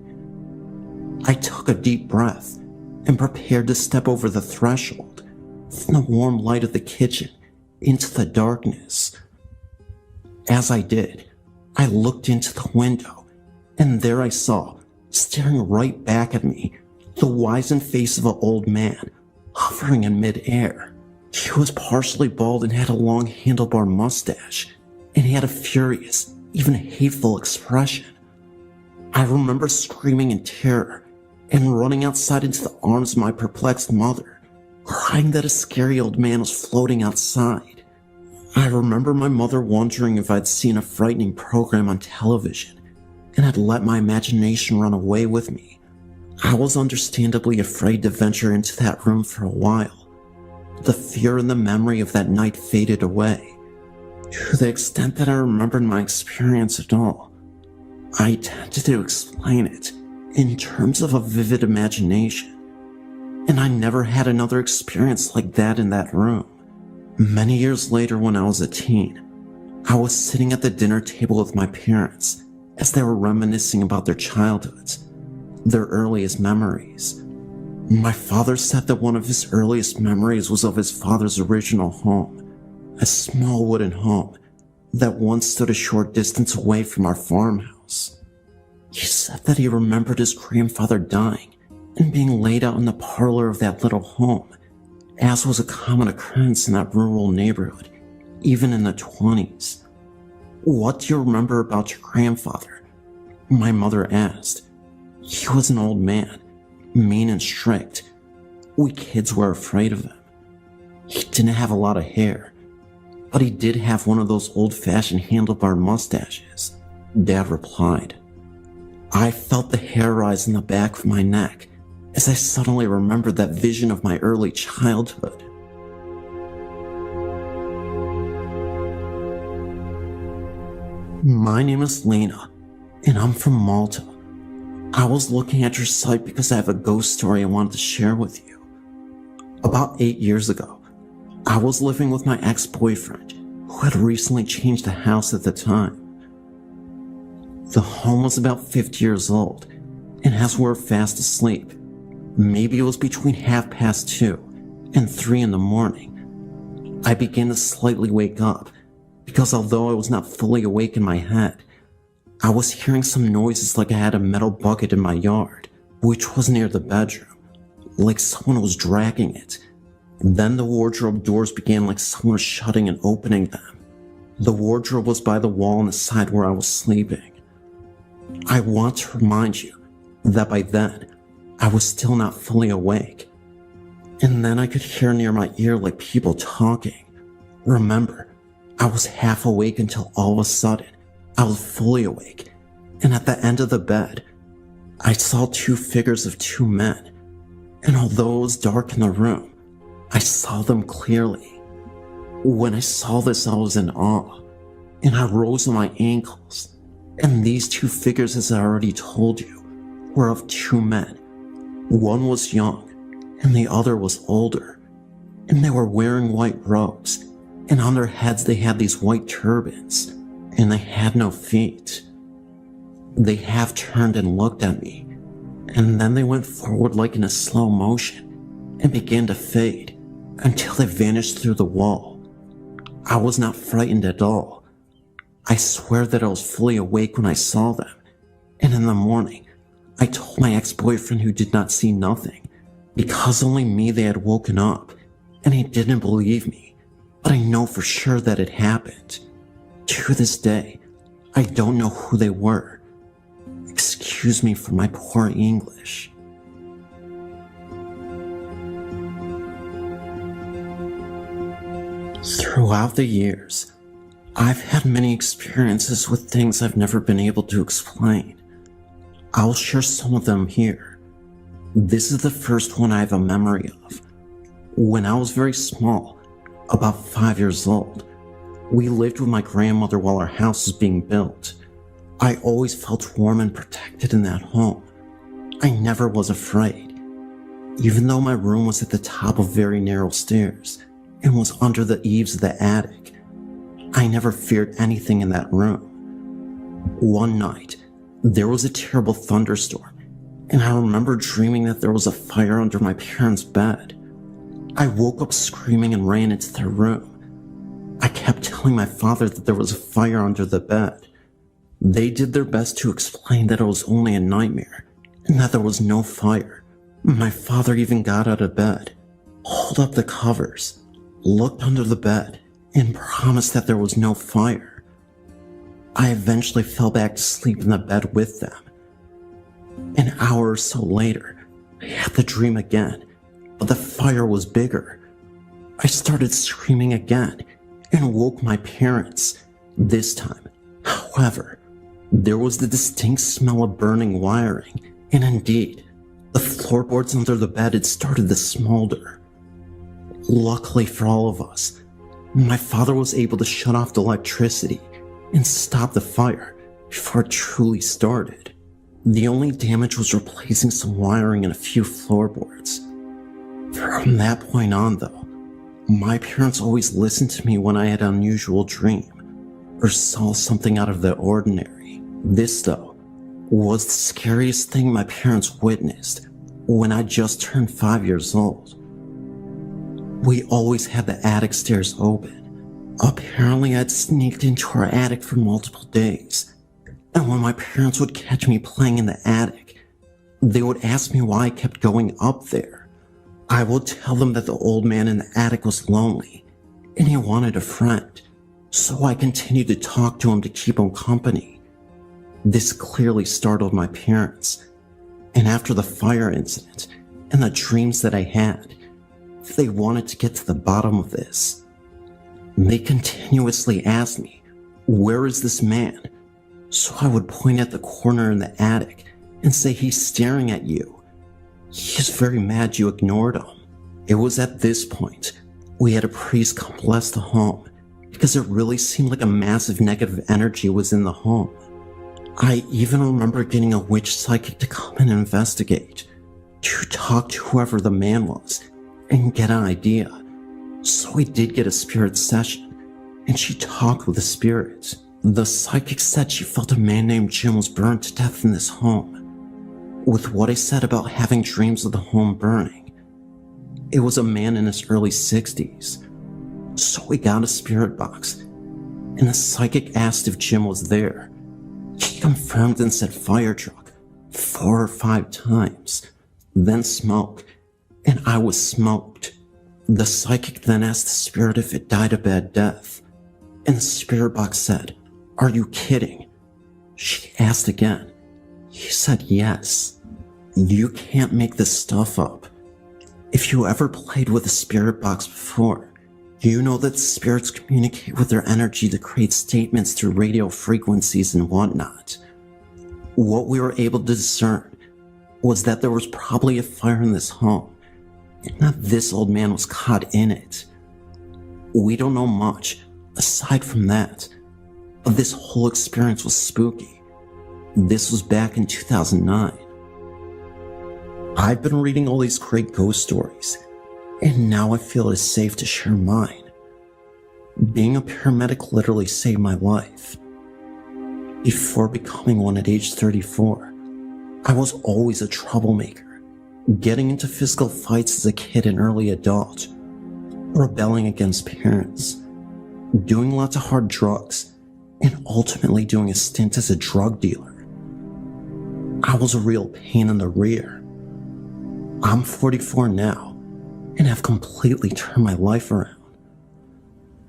I took a deep breath and prepared to step over the threshold from the warm light of the kitchen into the darkness. As I did, I looked into the window, and there I saw, staring right back at me, the wizened face of an old man, hovering in midair. He was partially bald and had a long handlebar mustache, and he had a furious, even hateful expression. I remember screaming in terror and running outside into the arms of my perplexed mother, crying that a scary old man was floating outside. I remember my mother wondering if I'd seen a frightening program on television and had let my imagination run away with me. I was understandably afraid to venture into that room for a while. The fear and the memory of that night faded away. To the extent that I remembered my experience at all, I tended to explain it in terms of a vivid imagination, and I never had another experience like that in that room. Many years later, when I was a teen, I was sitting at the dinner table with my parents as they were reminiscing about their childhoods, their earliest memories. My father said that one of his earliest memories was of his father's original home, a small wooden home that once stood a short distance away from our farmhouse. He said that he remembered his grandfather dying and being laid out in the parlor of that little home, as was a common occurrence in that rural neighborhood, even in the 20s. What do you remember about your grandfather? My mother asked. He was an old man, mean and strict. We kids were afraid of him. He didn't have a lot of hair, but he did have one of those old-fashioned handlebar mustaches, Dad replied. I felt the hair rise in the back of my neck as I suddenly remembered that vision of my early childhood. My name is Lena, and I'm from Malta. I was looking at your site because I have a ghost story I wanted to share with you. About 8 years ago, I was living with my ex-boyfriend, who had recently changed the house at the time. The home was about 50 years old, and as we were fast asleep, maybe it was between 2:30 and 3 in the morning, I began to slightly wake up, because although I was not fully awake in my head, I was hearing some noises like I had a metal bucket in my yard, which was near the bedroom, like someone was dragging it. Then the wardrobe doors began like someone was shutting and opening them. The wardrobe was by the wall on the side where I was sleeping. I want to remind you that by then, I was still not fully awake. And then I could hear near my ear like people talking. Remember, I was half awake until all of a sudden, I was fully awake. And at the end of the bed, I saw 2 figures of 2 men. And although it was dark in the room, I saw them clearly. When I saw this, I was in awe, and I rose on my ankles. And these 2 figures, as I already told you, were of 2 men. One was young, and the other was older, and they were wearing white robes, and on their heads they had these white turbans, and they had no feet. They half turned and looked at me, and then they went forward like in a slow motion, and began to fade, until they vanished through the wall. I was not frightened at all. I swear that I was fully awake when I saw them, and in the morning, I told my ex-boyfriend, who did not see nothing, because only me they had woken up, and he didn't believe me, but I know for sure that it happened. To this day, I don't know who they were. Excuse me for my poor English. Throughout the years, I've had many experiences with things I've never been able to explain. I'll share some of them here. This is the first one I have a memory of. When I was very small, about 5 years old, we lived with my grandmother while our house was being built. I always felt warm and protected in that home. I never was afraid. Even though my room was at the top of very narrow stairs and was under the eaves of the attic, I never feared anything in that room. One night, there was a terrible thunderstorm, and I remember dreaming that there was a fire under my parents' bed. I woke up screaming and ran into their room. I kept telling my father that there was a fire under the bed. They did their best to explain that it was only a nightmare, and that there was no fire. My father even got out of bed, pulled up the covers, looked under the bed, and promised that there was no fire. I eventually fell back to sleep in the bed with them. An hour or so later, I had the dream again, but the fire was bigger. I started screaming again and woke my parents. This time, however, there was the distinct smell of burning wiring, and indeed, the floorboards under the bed had started to smolder. Luckily for all of us, my father was able to shut off the electricity and stop the fire before it truly started. The only damage was replacing some wiring and a few floorboards. From that point on, though, my parents always listened to me when I had an unusual dream or saw something out of the ordinary. This, though, was the scariest thing my parents witnessed when I just turned 5 years old. We always had the attic stairs open. Apparently, I'd sneaked into our attic for multiple days, and when my parents would catch me playing in the attic, they would ask me why I kept going up there. I would tell them that the old man in the attic was lonely, and he wanted a friend, so I continued to talk to him to keep him company. This clearly startled my parents, and after the fire incident and the dreams that I had, they wanted to get to the bottom of this. They continuously asked me, "Where is this man?" So I would point at the corner in the attic and say, "He's staring at you. He's very mad you ignored him." It was at this point we had a priest come bless the home because it really seemed like a massive negative energy was in the home. I even remember getting a witch psychic to come and investigate, to talk to whoever the man was and get an idea. So we did get a spirit session, and she talked with the spirits. The psychic said she felt a man named Jim was burned to death in this home. With what I said about having dreams of the home burning, it was a man in his early 60s. So we got a spirit box, and the psychic asked if Jim was there. He confirmed and said fire truck 4 or 5 times, then smoke, and I was smoked. The psychic then asked the spirit if it died a bad death, and the spirit box said, "Are you kidding?" She asked again. He said yes. You can't make this stuff up. If you ever played with a spirit box before, you know that spirits communicate with their energy to create statements through radio frequencies and whatnot. What we were able to discern was that there was probably a fire in this home, and that this old man was caught in it. We don't know much, aside from that, but this whole experience was spooky. This was back in 2009. I've been reading all these great ghost stories, and now I feel it is safe to share mine. Being a paramedic literally saved my life. Before becoming one at age 34, I was always a troublemaker, getting into physical fights as a kid and early adult, rebelling against parents, doing lots of hard drugs, and ultimately doing a stint as a drug dealer. I was a real pain in the rear. I'm 44 now, and have completely turned my life around.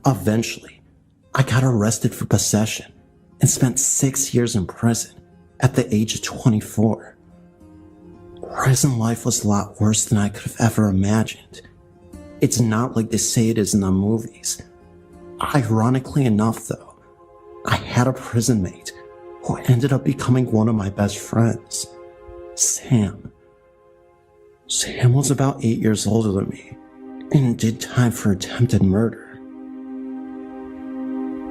Eventually, I got arrested for possession and spent 6 years in prison at the age of 24. Prison life was a lot worse than I could have ever imagined. It's not like they say it is in the movies. Ironically enough, though, I had a prison mate who ended up becoming one of my best friends, Sam. Sam was about 8 years older than me and did time for attempted murder.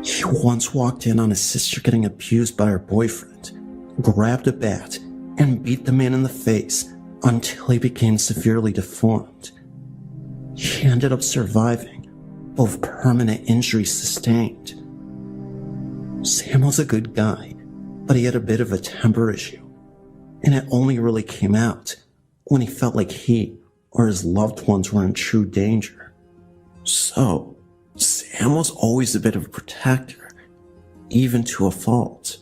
He once walked in on his sister getting abused by her boyfriend, grabbed a bat, and beat the man in the face until he became severely deformed. He ended up surviving, both permanent injuries sustained. Sam was a good guy, but he had a bit of a temper issue, and it only really came out when he felt like he or his loved ones were in true danger. So, Sam was always a bit of a protector, even to a fault.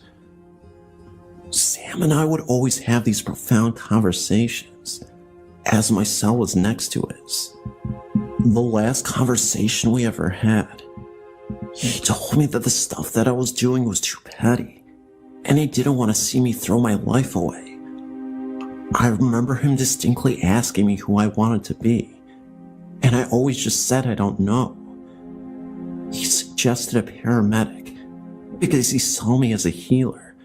Sam and I would always have these profound conversations, as my cell was next to his. The last conversation we ever had, he told me that the stuff that I was doing was too petty, and he didn't want to see me throw my life away. I remember him distinctly asking me who I wanted to be, and I always just said I don't know. He suggested a paramedic because he saw me as a healer,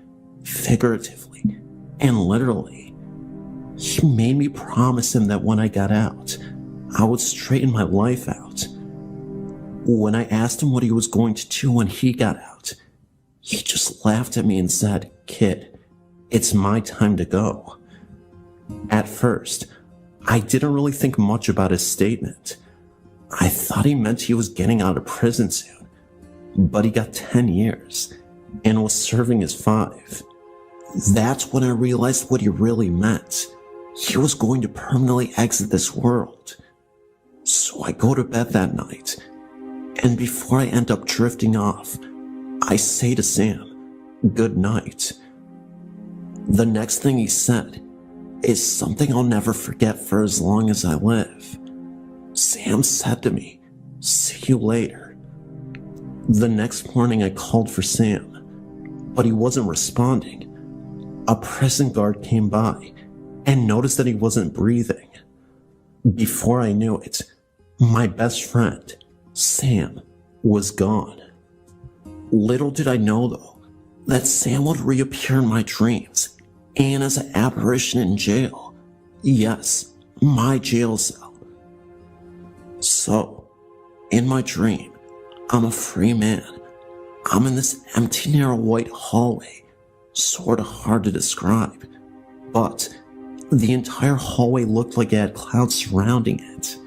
figuratively and literally. He made me promise him that when I got out, I would straighten my life out. When I asked him what he was going to do when he got out, he just laughed at me and said, "Kid, it's my time to go." At first, I didn't really think much about his statement. I thought he meant he was getting out of prison soon, but he got 10 years and was serving his 5. That's when I realized what he really meant. he was going to permanently exit this world. So I go to bed that night, and before I end up drifting off, I say to Sam, "Good night." The next thing he said is something I'll never forget for as long as I live. Sam said to me, "See you later." The next morning I called for Sam, but he wasn't responding. A prison guard came by and noticed that he wasn't breathing. Before I knew it, my best friend, Sam, was gone. Little did I know, though, that Sam would reappear in my dreams and as an apparition in jail. Yes, my jail cell. So, in my dream, I'm a free man. I'm in this empty, narrow white hallway, sorta hard to describe, but the entire hallway looked like it had clouds surrounding it.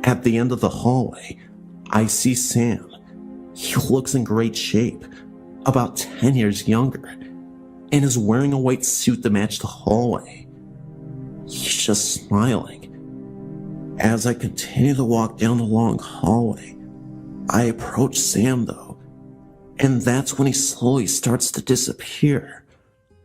At the end of the hallway, I see Sam. He looks in great shape, about 10 years younger, and is wearing a white suit to match the hallway. He's just smiling. As I continue to walk down the long hallway, I approach Sam though, and that's when he slowly starts to disappear.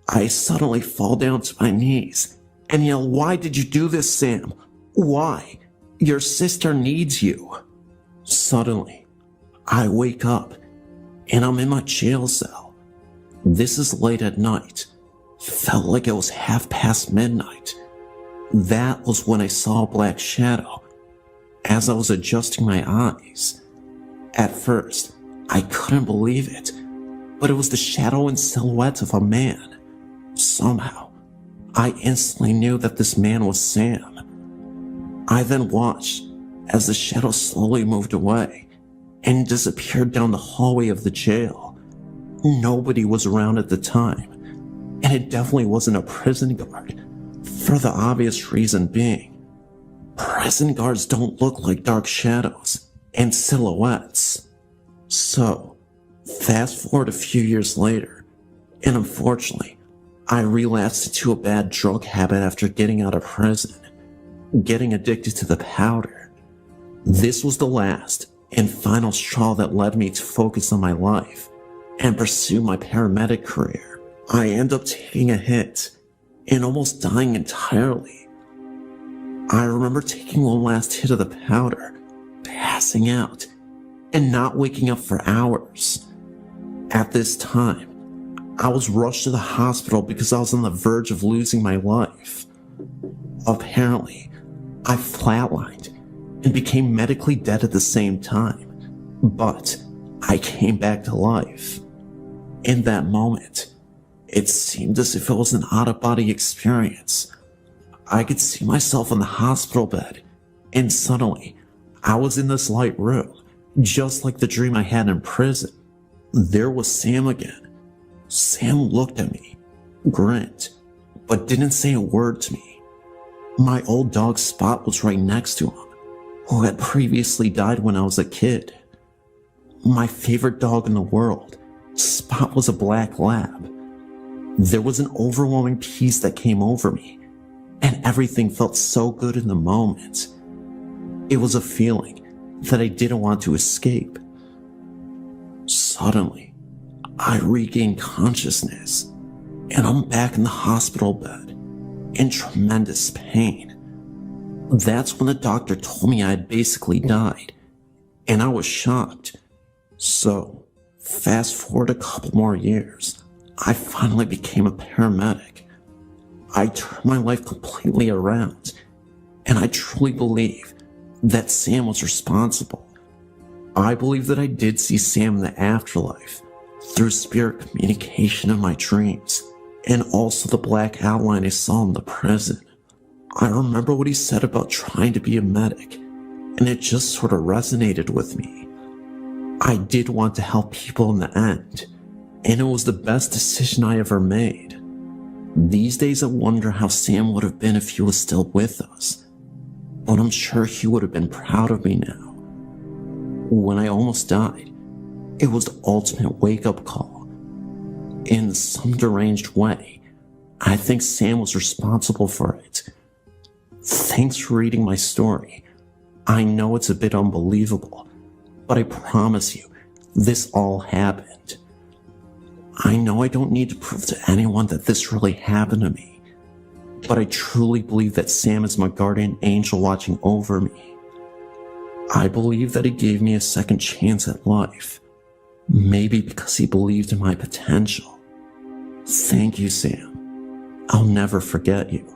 I suddenly fall down to my knees and yell, "Why did you do this, Sam? Why? Your sister needs you." Suddenly, I wake up and I'm in my jail cell. This is late at night. Felt like it was midnight. That was when I saw a black shadow as I was adjusting my eyes. At first, I couldn't believe it, but it was the shadow and silhouette of a man. Somehow, I instantly knew that this man was Sam. I then watched as the shadow slowly moved away and disappeared down the hallway of the jail. Nobody was around at the time, and it definitely wasn't a prison guard, for the obvious reason being, prison guards don't look like dark shadows and silhouettes. So, fast forward a few years later, and unfortunately, I relapsed into a bad drug habit after getting out of prison, getting addicted to the powder. This was the last and final straw that led me to focus on my life and pursue my paramedic career. I end up taking a hit and almost dying entirely. I remember taking one last hit of the powder, passing out, and not waking up for hours. At this time, I was rushed to the hospital because I was on the verge of losing my life. Apparently, I flatlined and became medically dead at the same time, but I came back to life. In that moment, it seemed as if it was an out-of-body experience. I could see myself on the hospital bed, and suddenly, I was in this light room, just like the dream I had in prison. There was Sam again. Sam looked at me, grinned, but didn't say a word to me. My old dog Spot was right next to him, who had previously died when I was a kid. My favorite dog in the world, Spot, was a black lab. There was an overwhelming peace that came over me, and everything felt so good in the moment. It was a feeling that I didn't want to escape. Suddenly, I regained consciousness, and I'm back in the hospital bed, in tremendous pain. That's when the doctor told me I had basically died, and I was shocked. So, fast forward a couple more years, I finally became a paramedic. I turned my life completely around, and I truly believe that Sam was responsible. I believe that I did see Sam in the afterlife through spirit communication in my dreams, and also the black outline I saw in the prison. I remember what he said about trying to be a medic, and it just sort of resonated with me. I did want to help people in the end, and it was the best decision I ever made. These days I wonder how Sam would have been if he was still with us, but I'm sure he would have been proud of me now. When I almost died, it was the ultimate wake-up call. In some deranged way, I think Sam was responsible for it. Thanks for reading my story. I know it's a bit unbelievable, but I promise you, this all happened. I know I don't need to prove to anyone that this really happened to me, but I truly believe that Sam is my guardian angel watching over me. I believe that he gave me a second chance at life, maybe because he believed in my potential. Thank you, Sam. I'll never forget you.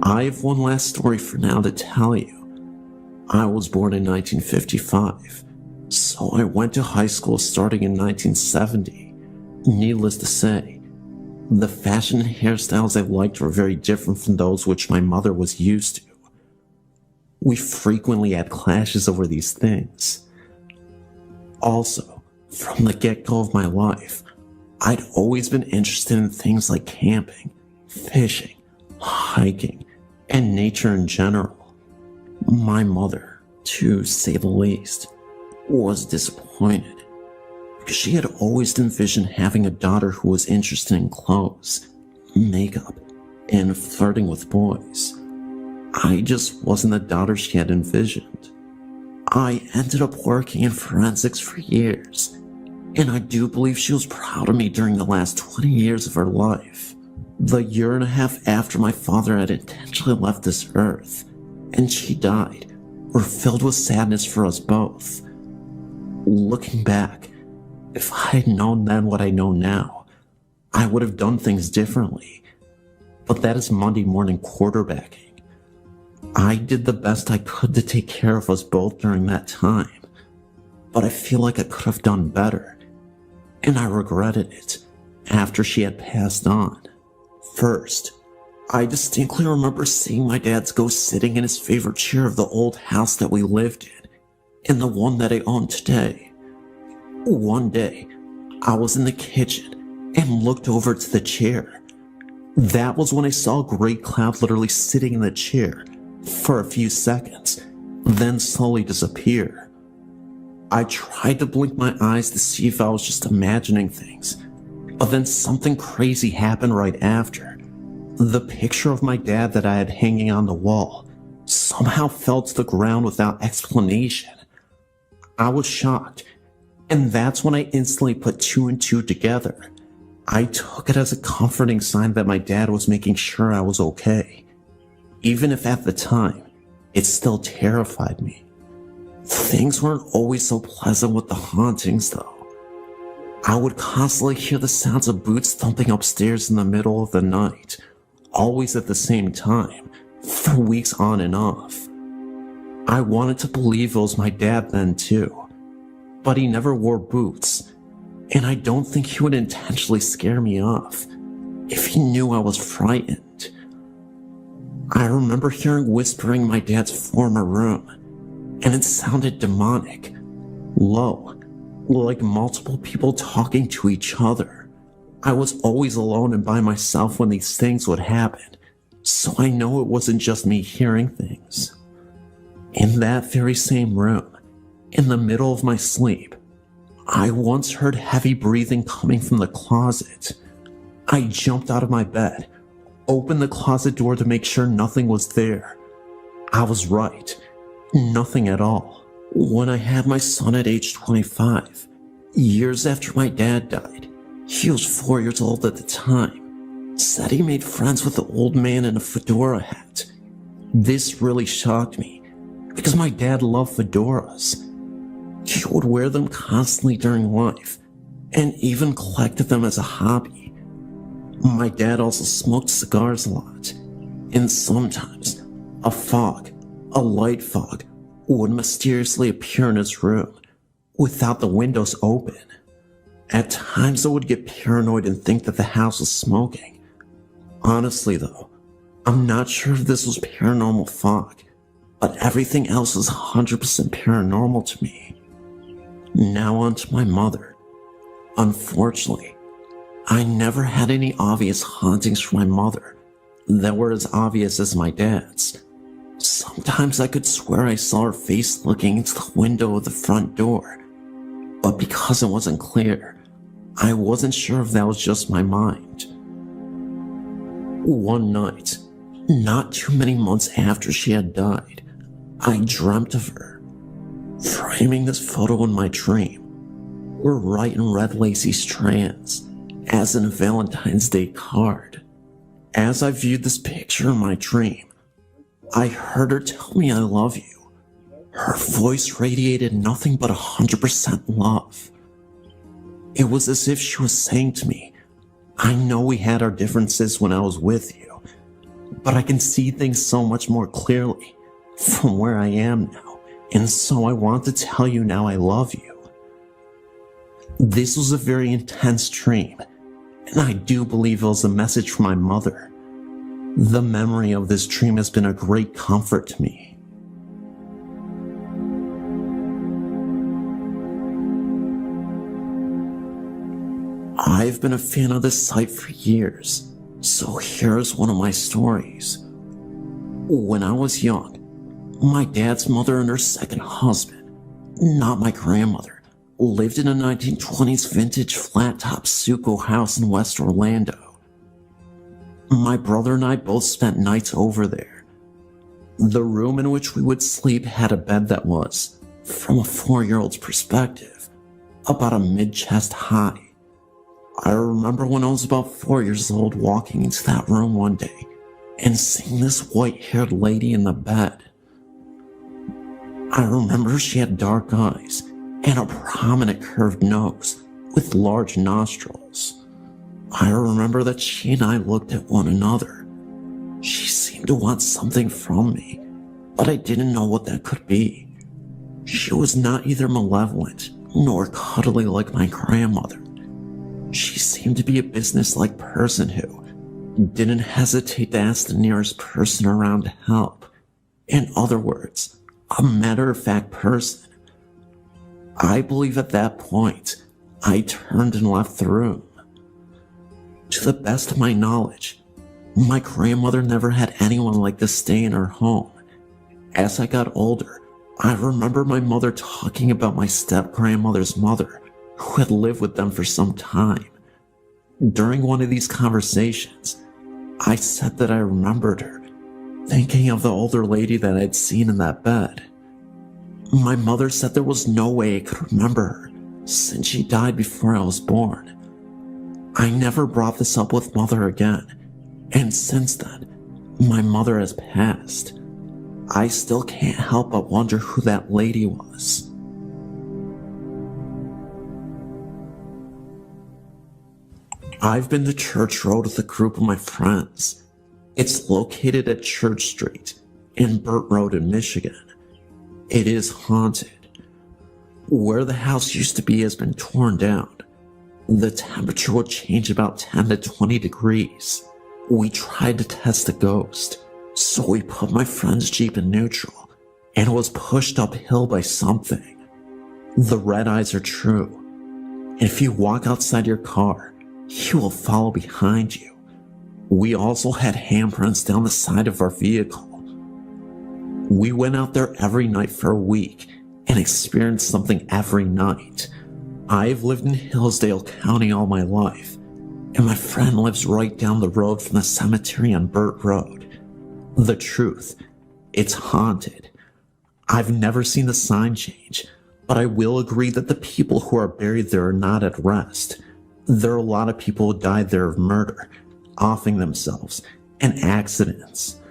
I have one last story for now to tell you. I was born in 1955, so I went to high school starting in 1970. Needless to say, the fashion and hairstyles I liked were very different from those which my mother was used to. We frequently had clashes over these things. Also, from the get-go of my life, I'd always been interested in things like camping, fishing, hiking, and nature in general. My mother, to say the least, was disappointed because she had always envisioned having a daughter who was interested in clothes, makeup, and flirting with boys. I just wasn't the daughter she had envisioned. I ended up working in forensics for years, and I do believe she was proud of me during the last 20 years of her life. The year and a half after my father had intentionally left this earth, and she died, were filled with sadness for us both. Looking back, if I had known then what I know now, I would have done things differently. But that is Monday morning quarterbacking. I did the best I could to take care of us both during that time, but I feel like I could have done better, and I regretted it after she had passed on. First, I distinctly remember seeing my dad's ghost sitting in his favorite chair of the old house that we lived in, and the one that I own today. One day, I was in the kitchen and looked over to the chair. That was when I saw a gray cloud literally sitting in the chair for a few seconds, then slowly disappear. I tried to blink my eyes to see if I was just imagining things, but then something crazy happened right after. The picture of my dad that I had hanging on the wall somehow fell to the ground without explanation. I was shocked, and that's when I instantly put two and two together. I took it as a comforting sign that my dad was making sure I was okay, even if at the time, it still terrified me. Things weren't always so pleasant with the hauntings, though. I would constantly hear the sounds of boots thumping upstairs in the middle of the night, always at the same time, for weeks on and off. I wanted to believe it was my dad then too, but he never wore boots, and I don't think he would intentionally scare me off if he knew I was frightened. I remember hearing whispering in my dad's former room, and it sounded demonic, low, like multiple people talking to each other. I was always alone and by myself when these things would happen, so I know it wasn't just me hearing things. In that very same room, in the middle of my sleep, I once heard heavy breathing coming from the closet. I jumped out of my bed, opened the closet door to make sure nothing was there. I was right, nothing at all. When I had my son at age 25, years after my dad died, he was 4 years old at the time, said he made friends with the old man in a fedora hat. This really shocked me, because my dad loved fedoras. He would wear them constantly during life, and even collected them as a hobby. My dad also smoked cigars a lot, and sometimes a light fog, would mysteriously appear in his room without the windows open. At times I would get paranoid and think that the house was smoking. Honestly though, I'm not sure if this was paranormal fog, but everything else was 100% paranormal to me. Now on to my mother. Unfortunately, I never had any obvious hauntings from my mother that were as obvious as my dad's. Sometimes I could swear I saw her face looking into the window of the front door, but but because it wasn't clear, I wasn't sure if that was just my mind. One night, not too many months after she had died, I dreamt of her. Framing this photo in my dream were white and red lacy strands, as in a Valentine's Day card. As I viewed this picture in my dream, I heard her tell me I love you. Her voice radiated nothing but 100% love. It was as if she was saying to me, I know we had our differences when I was with you, but I can see things so much more clearly from where I am now, and so I want to tell you now I love you. This was a very intense dream, and I do believe it was a message from my mother. The memory of this dream has been a great comfort to me. I've been a fan of this site for years, so here's one of my stories. When I was young, my dad's mother and her second husband, not my grandmother, lived in a 1920s vintage flat-top stucco house in West Orlando. My brother and I both spent nights over there. The room in which we would sleep had a bed that was, from a 4-year-old's perspective, about a mid-chest high. I remember when I was about 4 years old walking into that room one day and seeing this white-haired lady in the bed. I remember she had dark eyes and a prominent curved nose with large nostrils. I remember that she and I looked at one another. She seemed to want something from me, but I didn't know what that could be. She was not either malevolent nor cuddly like my grandmother. She seemed to be a business-like person who didn't hesitate to ask the nearest person around to help. In other words, a matter-of-fact person. I believe at that point, I turned and left the room. To the best of my knowledge, my grandmother never had anyone like this stay in her home. As I got older, I remember my mother talking about my step-grandmother's mother, who had lived with them for some time. During one of these conversations, I said that I remembered her, thinking of the older lady that I'd seen in that bed. My mother said there was no way I could remember her, since she died before I was born. I never brought this up with Mother again, and since then, my mother has passed. I still can't help but wonder who that lady was. I've been to Church Road with a group of my friends. It's located at Church Street and Burt Road in Michigan. It is haunted. Where the house used to be has been torn down. The temperature would change about 10 to 20 degrees. We tried to test the ghost, so we put my friend's Jeep in neutral, and it was pushed uphill by something. The red eyes are true. And if you walk outside your car, he will follow behind you. We also had handprints down the side of our vehicle. We went out there every night for a week and experienced something every night. I've lived in Hillsdale County all my life, and my friend lives right down the road from the cemetery on Burt Road. The truth, it's haunted. I've never seen the sign change, but I will agree that the people who are buried there are not at rest. There are a lot of people who died there of murder, offing themselves, and accidents.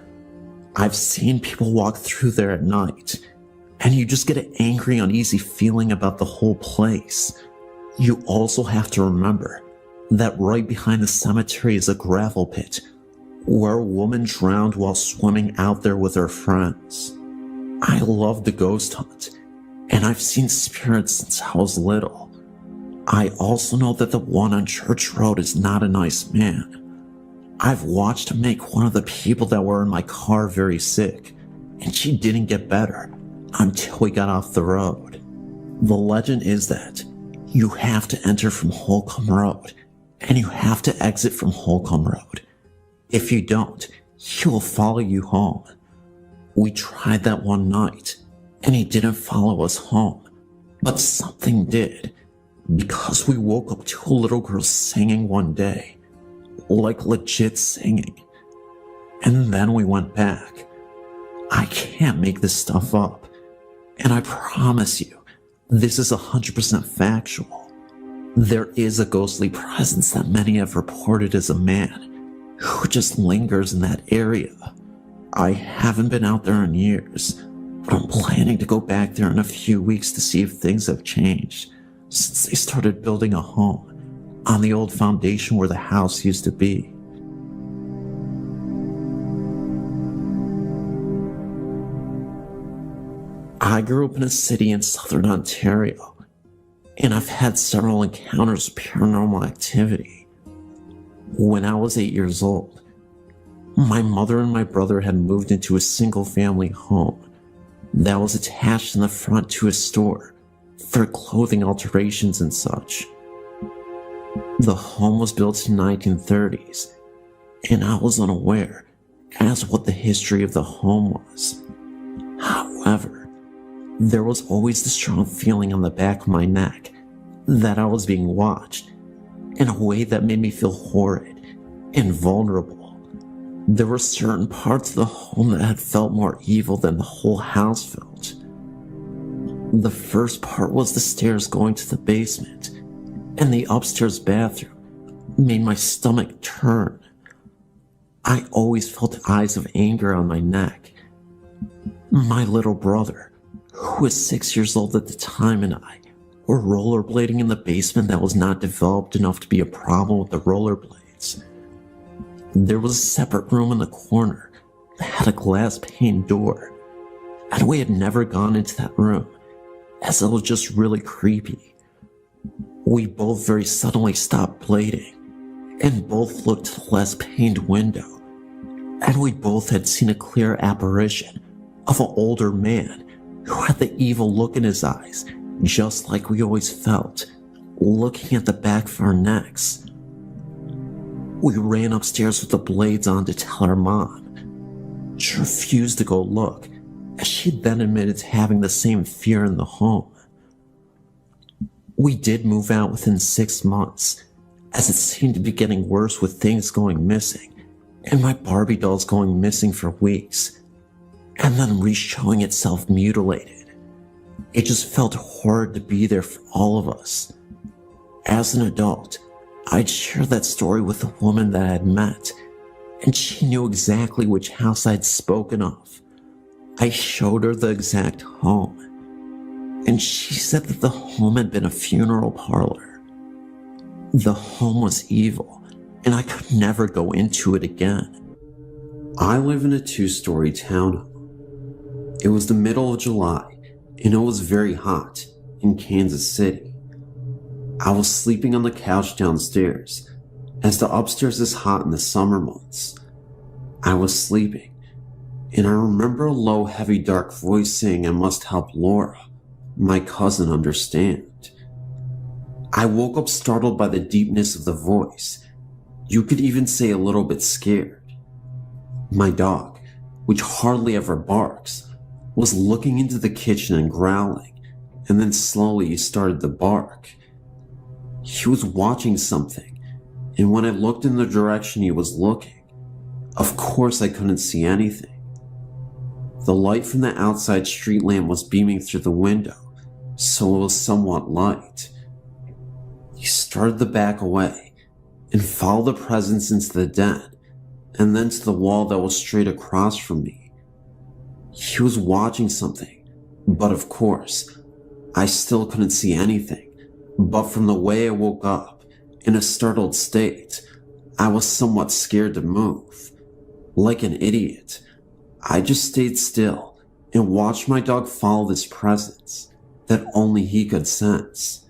I've seen people walk through there at night, and you just get an angry, uneasy feeling about the whole place. You also have to remember that right behind the cemetery is a gravel pit, where a woman drowned while swimming out there with her friends. I love the ghost hunt, and I've seen spirits since I was little. I also know that the one on Church Road is not a nice man. I've watched him make one of the people that were in my car very sick, and she didn't get better until we got off the road. The legend is that you have to enter from Holcomb Road, and you have to exit from Holcomb Road. If you don't, he will follow you home. We tried that one night, and he didn't follow us home, but something did. because we woke up to a little girl singing one day, like legit singing. And then we went back. I can't make this stuff up. And I promise you, this is 100% factual. There is a ghostly presence that many have reported as a man who just lingers in that area. I haven't been out there in years, but I'm planning to go back there in a few weeks to see if things have changed since they started building a home on the old foundation where the house used to be. I grew up in a city in southern Ontario, and I've had several encounters with paranormal activity. When I was 8 years old, my mother and my brother had moved into a single-family home that was attached in the front to a store for clothing alterations and such. The home was built in the 1930s, and I was unaware as what the history of the home was. However, there was always the strong feeling on the back of my neck that I was being watched in a way that made me feel horrid and vulnerable. There were certain parts of the home that had felt more evil than the whole house felt. The first part was the stairs going to the basement, and the upstairs bathroom made my stomach turn. I always felt eyes of anger on my neck. My little brother, who was 6 years old at the time, and I were rollerblading in the basement that was not developed enough to be a problem with the rollerblades. There was a separate room in the corner that had a glass pane door, and we had never gone into that room as it was just really creepy. We both very suddenly stopped blading and both looked to the less paned window, and we both had seen a clear apparition of an older man who had the evil look in his eyes, just like we always felt, looking at the back of our necks. We ran upstairs with the blades on to tell our mom. She refused to go look, as she then admitted to having the same fear in the home. We did move out within 6 months, as it seemed to be getting worse with things going missing, and my Barbie dolls going missing for weeks, and then re-showing itself mutilated. It just felt horrid to be there for all of us. As an adult, I'd share that story with a woman that I had met, and she knew exactly which house I'd spoken of. I showed her the exact home, and she said that the home had been a funeral parlor. The home was evil, and I could never go into it again. I live in a 2-story townhome. It was the middle of July, and it was very hot in Kansas City. I was sleeping on the couch downstairs, as the upstairs is hot in the summer months. I was sleeping, and I remember a low, heavy, dark voice saying I must help Laura, my cousin, understand. I woke up startled by the deepness of the voice. You could even say a little bit scared. My dog, which hardly ever barks, was looking into the kitchen and growling, and then slowly he started to bark. He was watching something, and when I looked in the direction he was looking, of course I couldn't see anything. The light from the outside street lamp was beaming through the window, so it was somewhat light. He started to back away and follow the presence into the den, and then to the wall that was straight across from me. He was watching something, but of course, I still couldn't see anything. But from the way I woke up, in a startled state, I was somewhat scared to move. Like an idiot, I just stayed still and watched my dog follow this presence that only he could sense.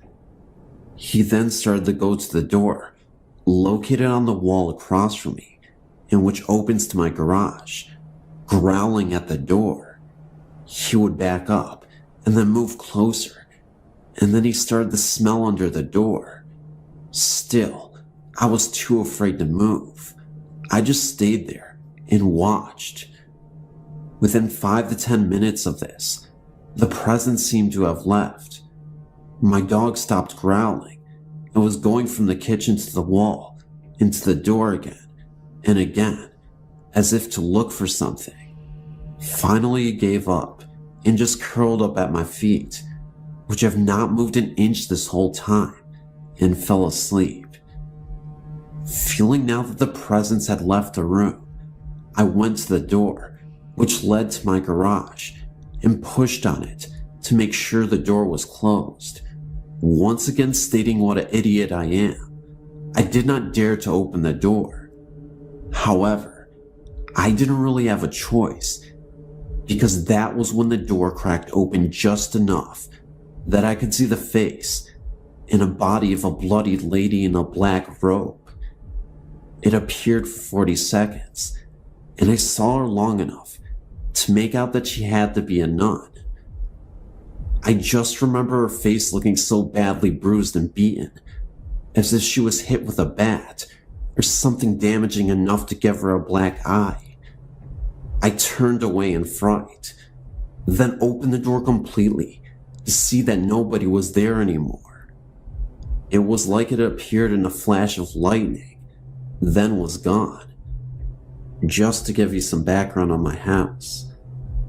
He then started to go to the door, located on the wall across from me, and which opens to my garage, growling at the door. He would back up and then move closer, and then he started to smell under the door. Still, I was too afraid to move. I just stayed there and watched. Within 5 to 10 minutes of this, the presence seemed to have left. My dog stopped growling and was going from the kitchen to the wall, into the door again and again, as if to look for something. Finally, he gave up and just curled up at my feet, which have not moved an inch this whole time, and fell asleep. Feeling now that the presence had left the room, I went to the door, which led to my garage, and pushed on it to make sure the door was closed, once again stating what an idiot I am. I did not dare to open the door. However, I didn't really have a choice, because that was when the door cracked open just enough that I could see the face and a body of a bloodied lady in a black robe. It appeared for 40 seconds, and I saw her long enough to make out that she had to be a nun. I just remember her face looking so badly bruised and beaten, as if she was hit with a bat or something damaging enough to give her a black eye. I turned away in fright, then opened the door completely to see that nobody was there anymore. It was like it appeared in a flash of lightning, then was gone. Just to give you some background on my house,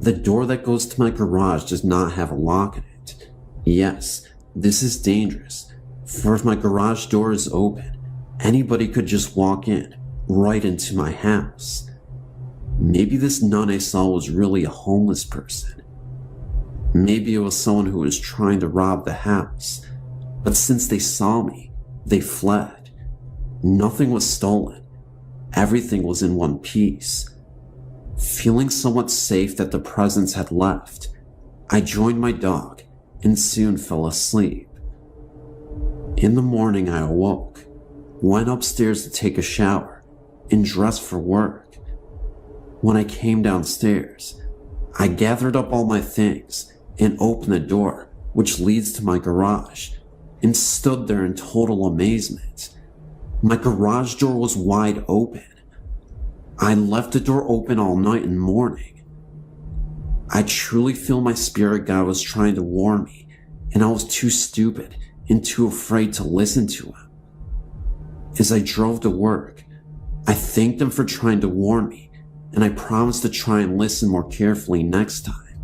the door that goes to my garage does not have a lock in it. Yes, this is dangerous, for if my garage door is open, anybody could just walk in, right into my house. Maybe this nun I saw was really a homeless person. Maybe it was someone who was trying to rob the house, but since they saw me, they fled. Nothing was stolen. Everything was in one piece. Feeling somewhat safe that the presence had left, I joined my dog and soon fell asleep. In the morning, I awoke, went upstairs to take a shower, and dressed for work. When I came downstairs, I gathered up all my things and opened the door, which leads to my garage, and stood there in total amazement. My garage door was wide open. I left the door open all night and morning. I truly feel my spirit guide was trying to warn me, and I was too stupid and too afraid to listen to him. As I drove to work, I thanked him for trying to warn me, and I promised to try and listen more carefully next time.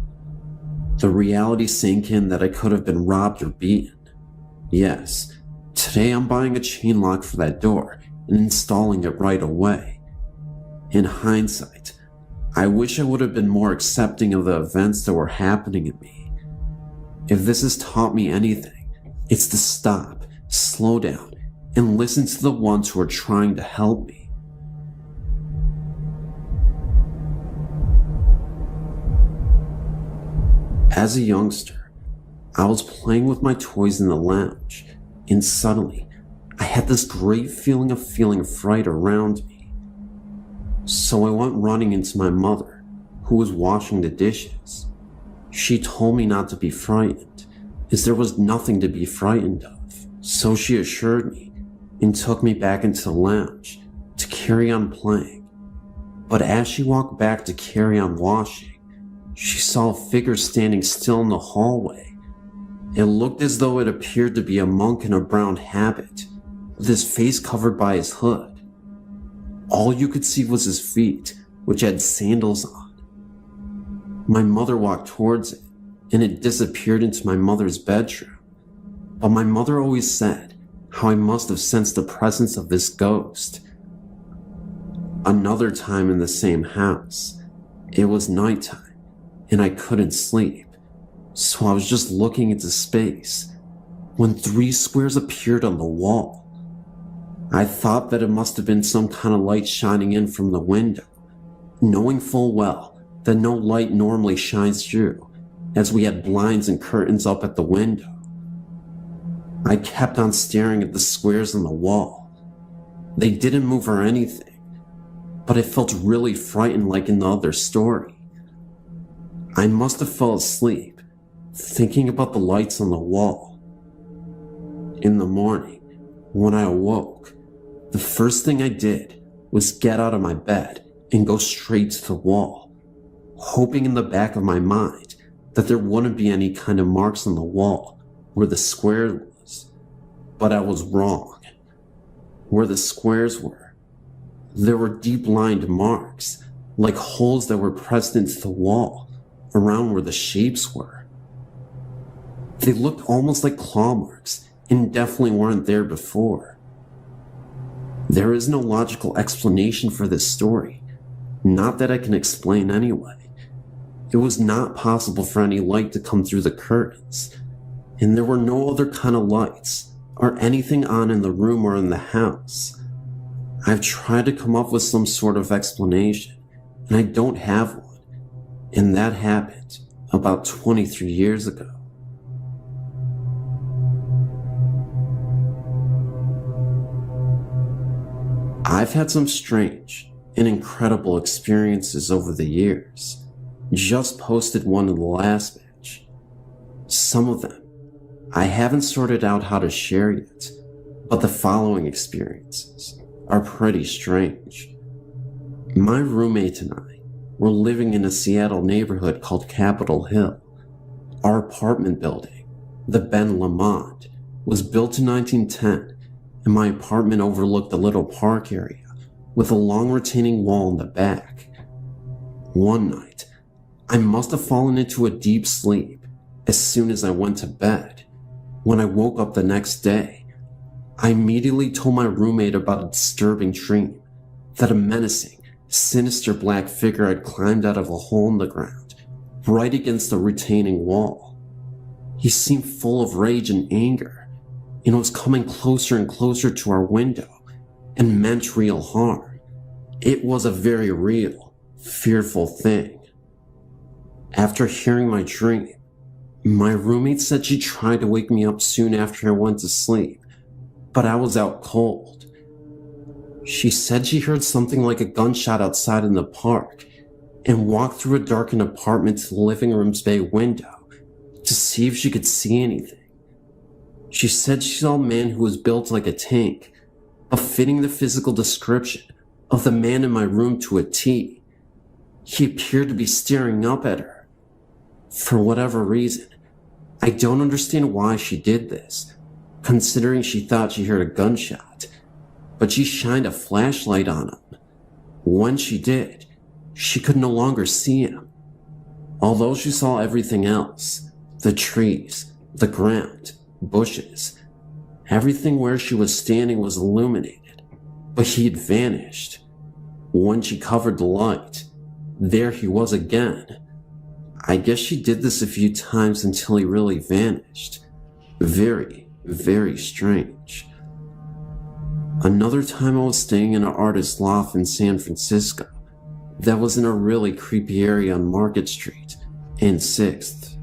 The reality sank in that I could have been robbed or beaten. Yes, today I'm buying a chain lock for that door and installing it right away. In hindsight, I wish I would have been more accepting of the events that were happening to me. If this has taught me anything, it's to stop, slow down, and listen to the ones who are trying to help me. As a youngster, I was playing with my toys in the lounge, and suddenly, I had this great feeling of fright around me. So I went running into my mother, who was washing the dishes. She told me not to be frightened, as there was nothing to be frightened of. So she assured me, and took me back into the lounge to carry on playing. But as she walked back to carry on washing, she saw a figure standing still in the hallway. It looked as though it appeared to be a monk in a brown habit, with his face covered by his hood. All you could see was his feet, which had sandals on. My mother walked towards it, and it disappeared into my mother's bedroom. But my mother always said how I must have sensed the presence of this ghost. Another time in the same house, it was nighttime, and I couldn't sleep, so I was just looking into space when 3 squares appeared on the wall. I thought that it must have been some kind of light shining in from the window, knowing full well that no light normally shines through, as we had blinds and curtains up at the window. I kept on staring at the squares on the wall. They didn't move or anything, but I felt really frightened like in the other story. I must have fell asleep, thinking about the lights on the wall. In the morning, when I awoke, the first thing I did was get out of my bed and go straight to the wall, hoping in the back of my mind that there wouldn't be any kind of marks on the wall where the square was, but I was wrong. Where the squares were, there were deep lined marks, like holes that were pressed into the wall around where the shapes were. They looked almost like claw marks and definitely weren't there before. There is no logical explanation for this story, not that I can explain anyway. It was not possible for any light to come through the curtains, and there were no other kind of lights or anything on in the room or in the house. I've tried to come up with some sort of explanation, and I don't have one, and that happened about 23 years ago. I've had some strange and incredible experiences over the years. Just posted one in the last batch. Some of them I haven't sorted out how to share yet, but the following experiences are pretty strange. My roommate and I were living in a Seattle neighborhood called Capitol Hill. Our apartment building, the Ben Lamont, was built in 1910, and my apartment overlooked a little park area with a long retaining wall in the back. One night, I must have fallen into a deep sleep as soon as I went to bed. When I woke up the next day, I immediately told my roommate about a disturbing dream that a menacing, sinister black figure had climbed out of a hole in the ground, right against the retaining wall. He seemed full of rage and anger, and was coming closer and closer to our window and meant real harm. It was a very real, fearful thing. After hearing my dream, my roommate said she tried to wake me up soon after I went to sleep, but I was out cold. She said she heard something like a gunshot outside in the park and walked through a darkened apartment to the living room's bay window to see if she could see anything. She said she saw a man who was built like a tank, but fitting the physical description of the man in my room to a T. He appeared to be staring up at her. For whatever reason, I don't understand why she did this, considering she thought she heard a gunshot, but she shined a flashlight on him. When she did, she could no longer see him. Although she saw everything else, the trees, the ground, bushes, everything where she was standing was illuminated, but he had vanished. When she covered the light, there he was again. I guess she did this a few times until he really vanished. Very, very strange. Another time I was staying in an artist's loft in San Francisco that was in a really creepy area on Market Street and 6th.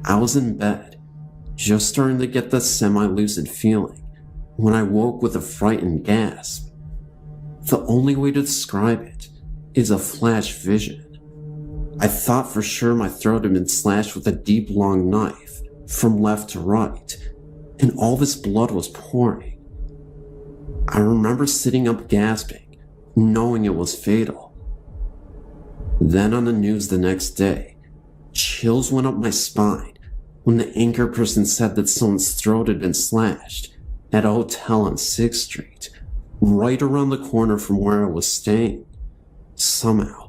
I was in bed, just starting to get the semi-lucid feeling, when I woke with a frightened gasp. The only way to describe it is a flash vision. I thought for sure my throat had been slashed with a deep long knife from left to right, and all this blood was pouring. I remember sitting up gasping, knowing it was fatal. Then on the news the next day, chills went up my spine when the anchor person said that someone's throat had been slashed at a hotel on 6th Street, right around the corner from where I was staying. Somehow,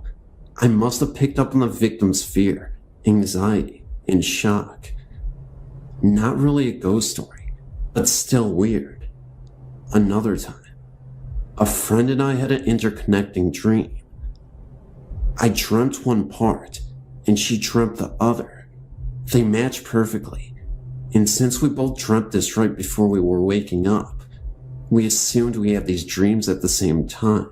I must have picked up on the victim's fear, anxiety, and shock. Not really a ghost story, but still weird. Another time, a friend and I had an interconnecting dream. I dreamt one part, and she dreamt the other. They matched perfectly, and since we both dreamt this right before we were waking up, we assumed we had these dreams at the same time.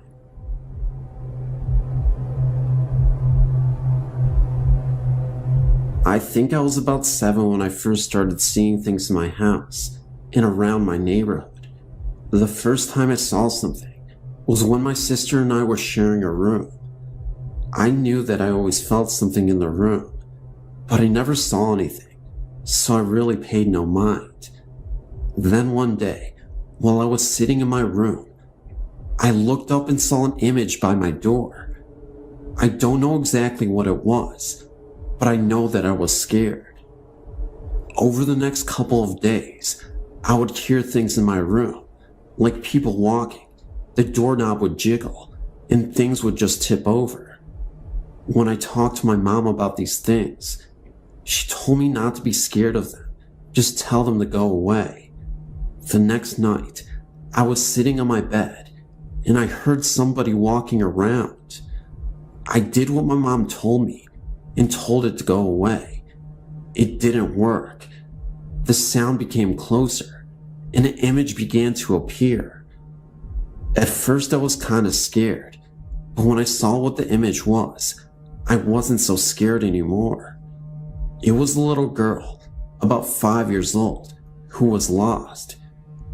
I think I was about 7 when I first started seeing things in my house and around my neighborhood. The first time I saw something was when my sister and I were sharing a room. I knew that I always felt something in the room, but I never saw anything, so I really paid no mind. Then one day, while I was sitting in my room, I looked up and saw an image by my door. I don't know exactly what it was, but I know that I was scared. Over the next couple of days, I would hear things in my room, like people walking, the doorknob would jiggle, and things would just tip over. When I talked to my mom about these things, she told me not to be scared of them, just tell them to go away. The next night, I was sitting on my bed, and I heard somebody walking around. I did what my mom told me, and told it to go away. It didn't work. The sound became closer, and an image began to appear. At first I was kind of scared, but when I saw what the image was, I wasn't so scared anymore. It was a little girl, about 5 years old, who was lost.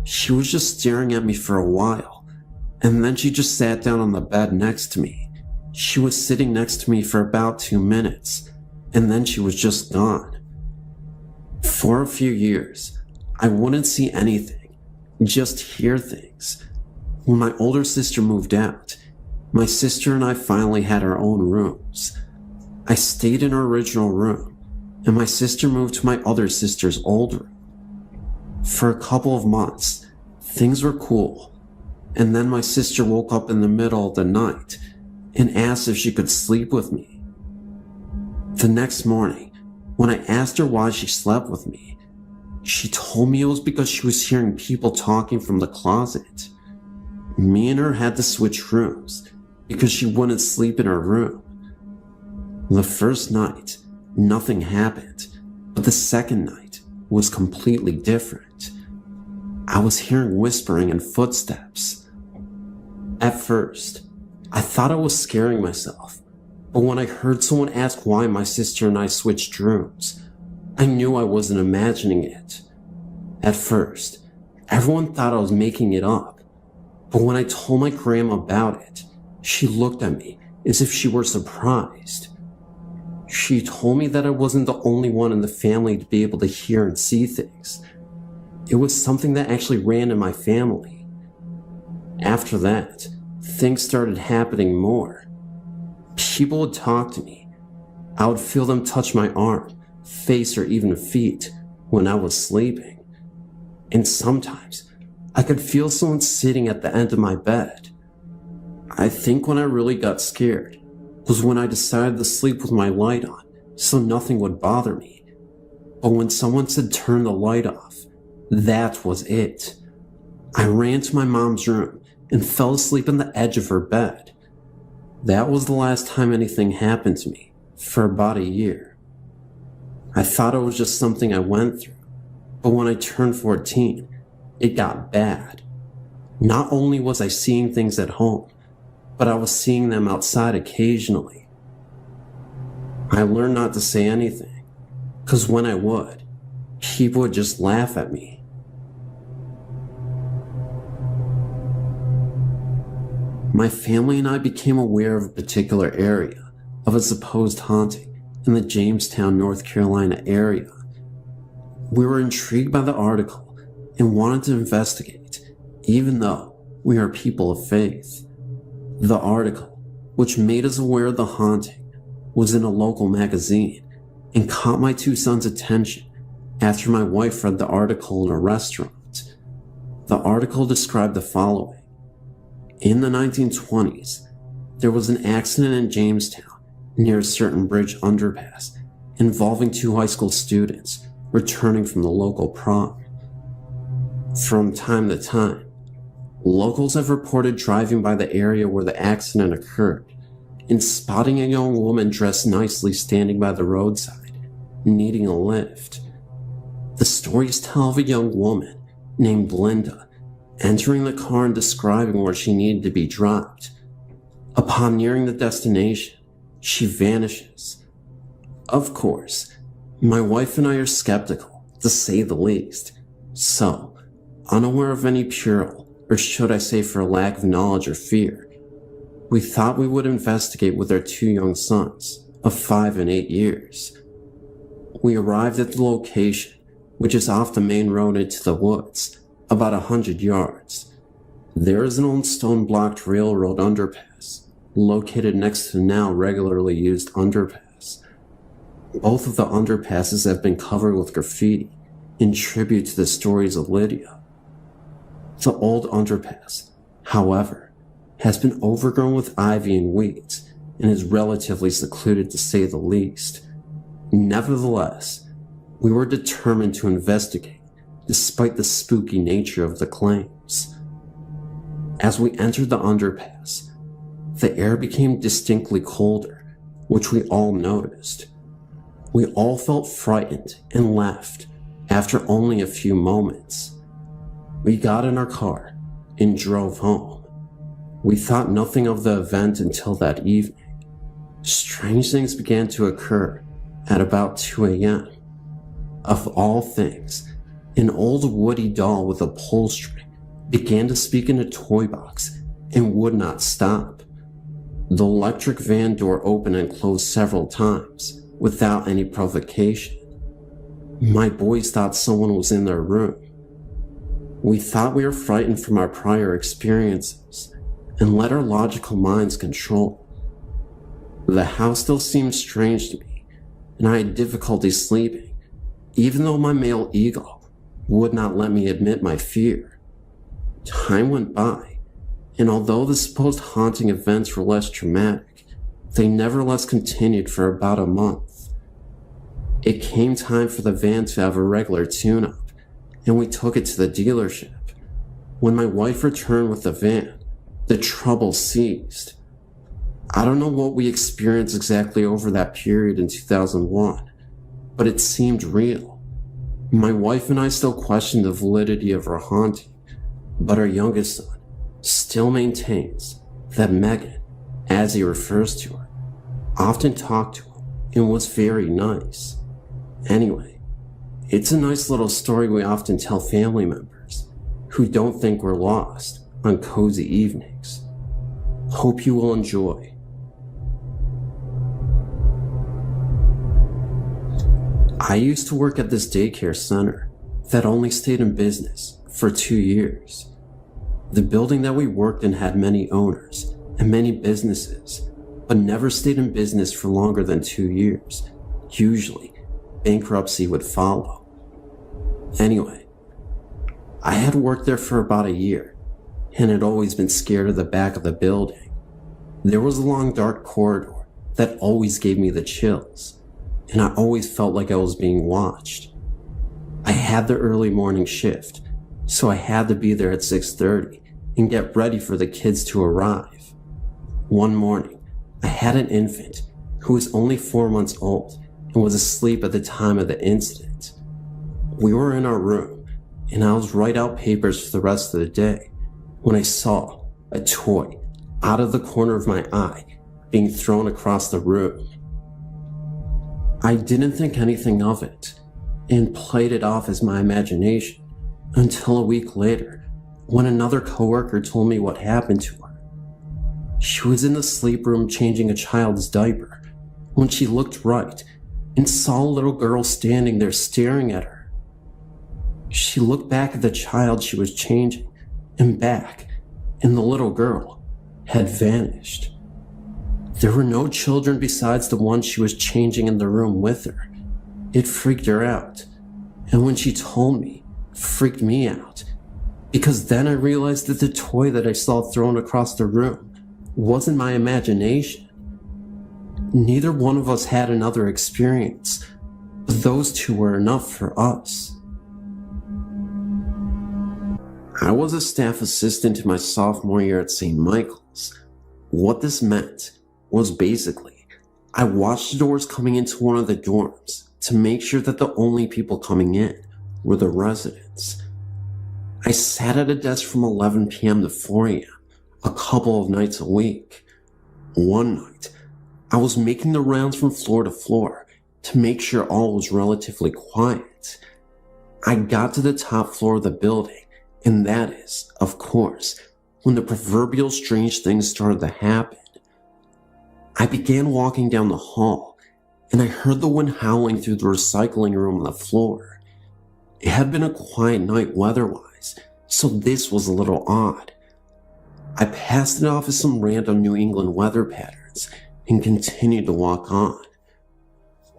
She was just staring at me for a while, and then she just sat down on the bed next to me. She was sitting next to me for about 2 minutes, and then she was just gone. For a few years, I wouldn't see anything, just hear things. When my older sister moved out, my sister and I finally had our own rooms. I stayed in our original room, and my sister moved to my other sister's old room. For a couple of months, things were cool, and then my sister woke up in the middle of the night and asked if she could sleep with me. The next morning, when I asked her why she slept with me, she told me it was because she was hearing people talking from the closet. Me and her had to switch rooms because she wouldn't sleep in her room. The first night, nothing happened, but the second night was completely different. I was hearing whispering and footsteps. At first, I thought I was scaring myself, but when I heard someone ask why my sister and I switched rooms, I knew I wasn't imagining it. At first, everyone thought I was making it up, but when I told my grandma about it, she looked at me as if she were surprised. She told me that I wasn't the only one in the family to be able to hear and see things. It was something that actually ran in my family. After that, things started happening more. People would talk to me. I would feel them touch my arm, face, or even feet when I was sleeping. And sometimes I could feel someone sitting at the end of my bed. I think when I really got scared was when I decided to sleep with my light on so nothing would bother me. But when someone said turn the light off, that was it. I ran to my mom's room and fell asleep on the edge of her bed. That was the last time anything happened to me for about a year. I thought it was just something I went through, but when I turned 14, it got bad. Not only was I seeing things at home, but I was seeing them outside occasionally. I learned not to say anything, because when I would, people would just laugh at me. My family and I became aware of a particular area of a supposed haunting in the Jamestown, North Carolina area. We were intrigued by the article and wanted to investigate, even though we are people of faith. The article, which made us aware of the haunting, was in a local magazine and caught my two sons' attention after my wife read the article in a restaurant. The article described the following. In the 1920s, there was an accident in Jamestown near a certain bridge underpass involving two high school students returning from the local prom. From time to time, locals have reported driving by the area where the accident occurred and spotting a young woman dressed nicely standing by the roadside, needing a lift. The stories tell of a young woman named Linda entering the car and describing where she needed to be dropped. Upon nearing the destination, she vanishes. Of course, my wife and I are skeptical, to say the least. So, unaware of any peril, or should I say for lack of knowledge or fear, we thought we would investigate with our two young sons of 5 and 8 years. We arrived at the location, which is off the main road into the woods, about 100 yards. There is an old stone-blocked railroad underpass located next to the now regularly used underpass. Both of the underpasses have been covered with graffiti in tribute to the stories of Lydia. The old underpass, however, has been overgrown with ivy and weeds and is relatively secluded to say the least. Nevertheless, we were determined to investigate despite the spooky nature of the claims. As we entered the underpass, the air became distinctly colder, which we all noticed. We all felt frightened and left after only a few moments. We got in our car and drove home. We thought nothing of the event until that evening. Strange things began to occur at about 2 a.m. Of all things, an old woody doll with a pull string began to speak in a toy box and would not stop. The electric van door opened and closed several times without any provocation. My boys thought someone was in their room. We thought we were frightened from our prior experiences and let our logical minds control. The house still seemed strange to me, and I had difficulty sleeping, even though my male ego would not let me admit my fear. Time went by, and although the supposed haunting events were less traumatic, they nevertheless continued for about a month. It came time for the van to have a regular tune-up, and we took it to the dealership. When my wife returned with the van, the trouble ceased. I don't know what we experienced exactly over that period in 2001, but it seemed real. My wife and I still question the validity of our haunting, but our youngest son still maintains that Megan, as he refers to her, often talked to him and was very nice. Anyway, it's a nice little story we often tell family members who don't think we're lost on cozy evenings. Hope you will enjoy. I used to work at this daycare center that only stayed in business for 2 years. The building that we worked in had many owners and many businesses, but never stayed in business for longer than 2 years. Usually, bankruptcy would follow. Anyway, I had worked there for about a year and had always been scared of the back of the building. There was a long dark corridor that always gave me the chills, and I always felt like I was being watched. I had the early morning shift, so I had to be there at 6:30 and get ready for the kids to arrive. One morning, I had an infant who was only 4 months old and was asleep at the time of the incident. We were in our room, and I was writing out papers for the rest of the day when I saw a toy out of the corner of my eye being thrown across the room. I didn't think anything of it and played it off as my imagination until a week later when another coworker told me what happened to her. She was in the sleep room changing a child's diaper when she looked right and saw a little girl standing there staring at her. She looked back at the child she was changing and back, and the little girl had vanished. There were no children besides the one she was changing in the room with her. It freaked her out, and when she told me, it freaked me out, because then I realized that the toy that I saw thrown across the room wasn't my imagination. Neither one of us had another experience, but those two were enough for us. I was a staff assistant in my sophomore year at St. Michael's. What this meant was basically, I watched the doors coming into one of the dorms to make sure that the only people coming in were the residents. I sat at a desk from 11 p.m. to 4 a.m. a couple of nights a week. One night, I was making the rounds from floor to floor to make sure all was relatively quiet. I got to the top floor of the building, and that is, of course, when the proverbial strange things started to happen. I began walking down the hall, and I heard the wind howling through the recycling room on the floor. It had been a quiet night weather-wise, so this was a little odd. I passed it off as some random New England weather patterns and continued to walk on.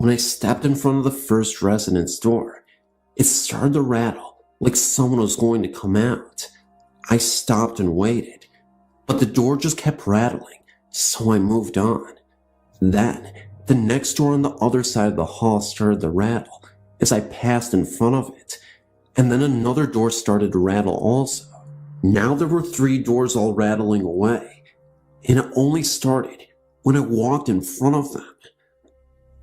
When I stepped in front of the first resident's door, it started to rattle like someone was going to come out. I stopped and waited, but the door just kept rattling, so I moved on. Then, the next door on the other side of the hall started to rattle as I passed in front of it, and then another door started to rattle also. Now there were 3 doors all rattling away, and it only started when I walked in front of them.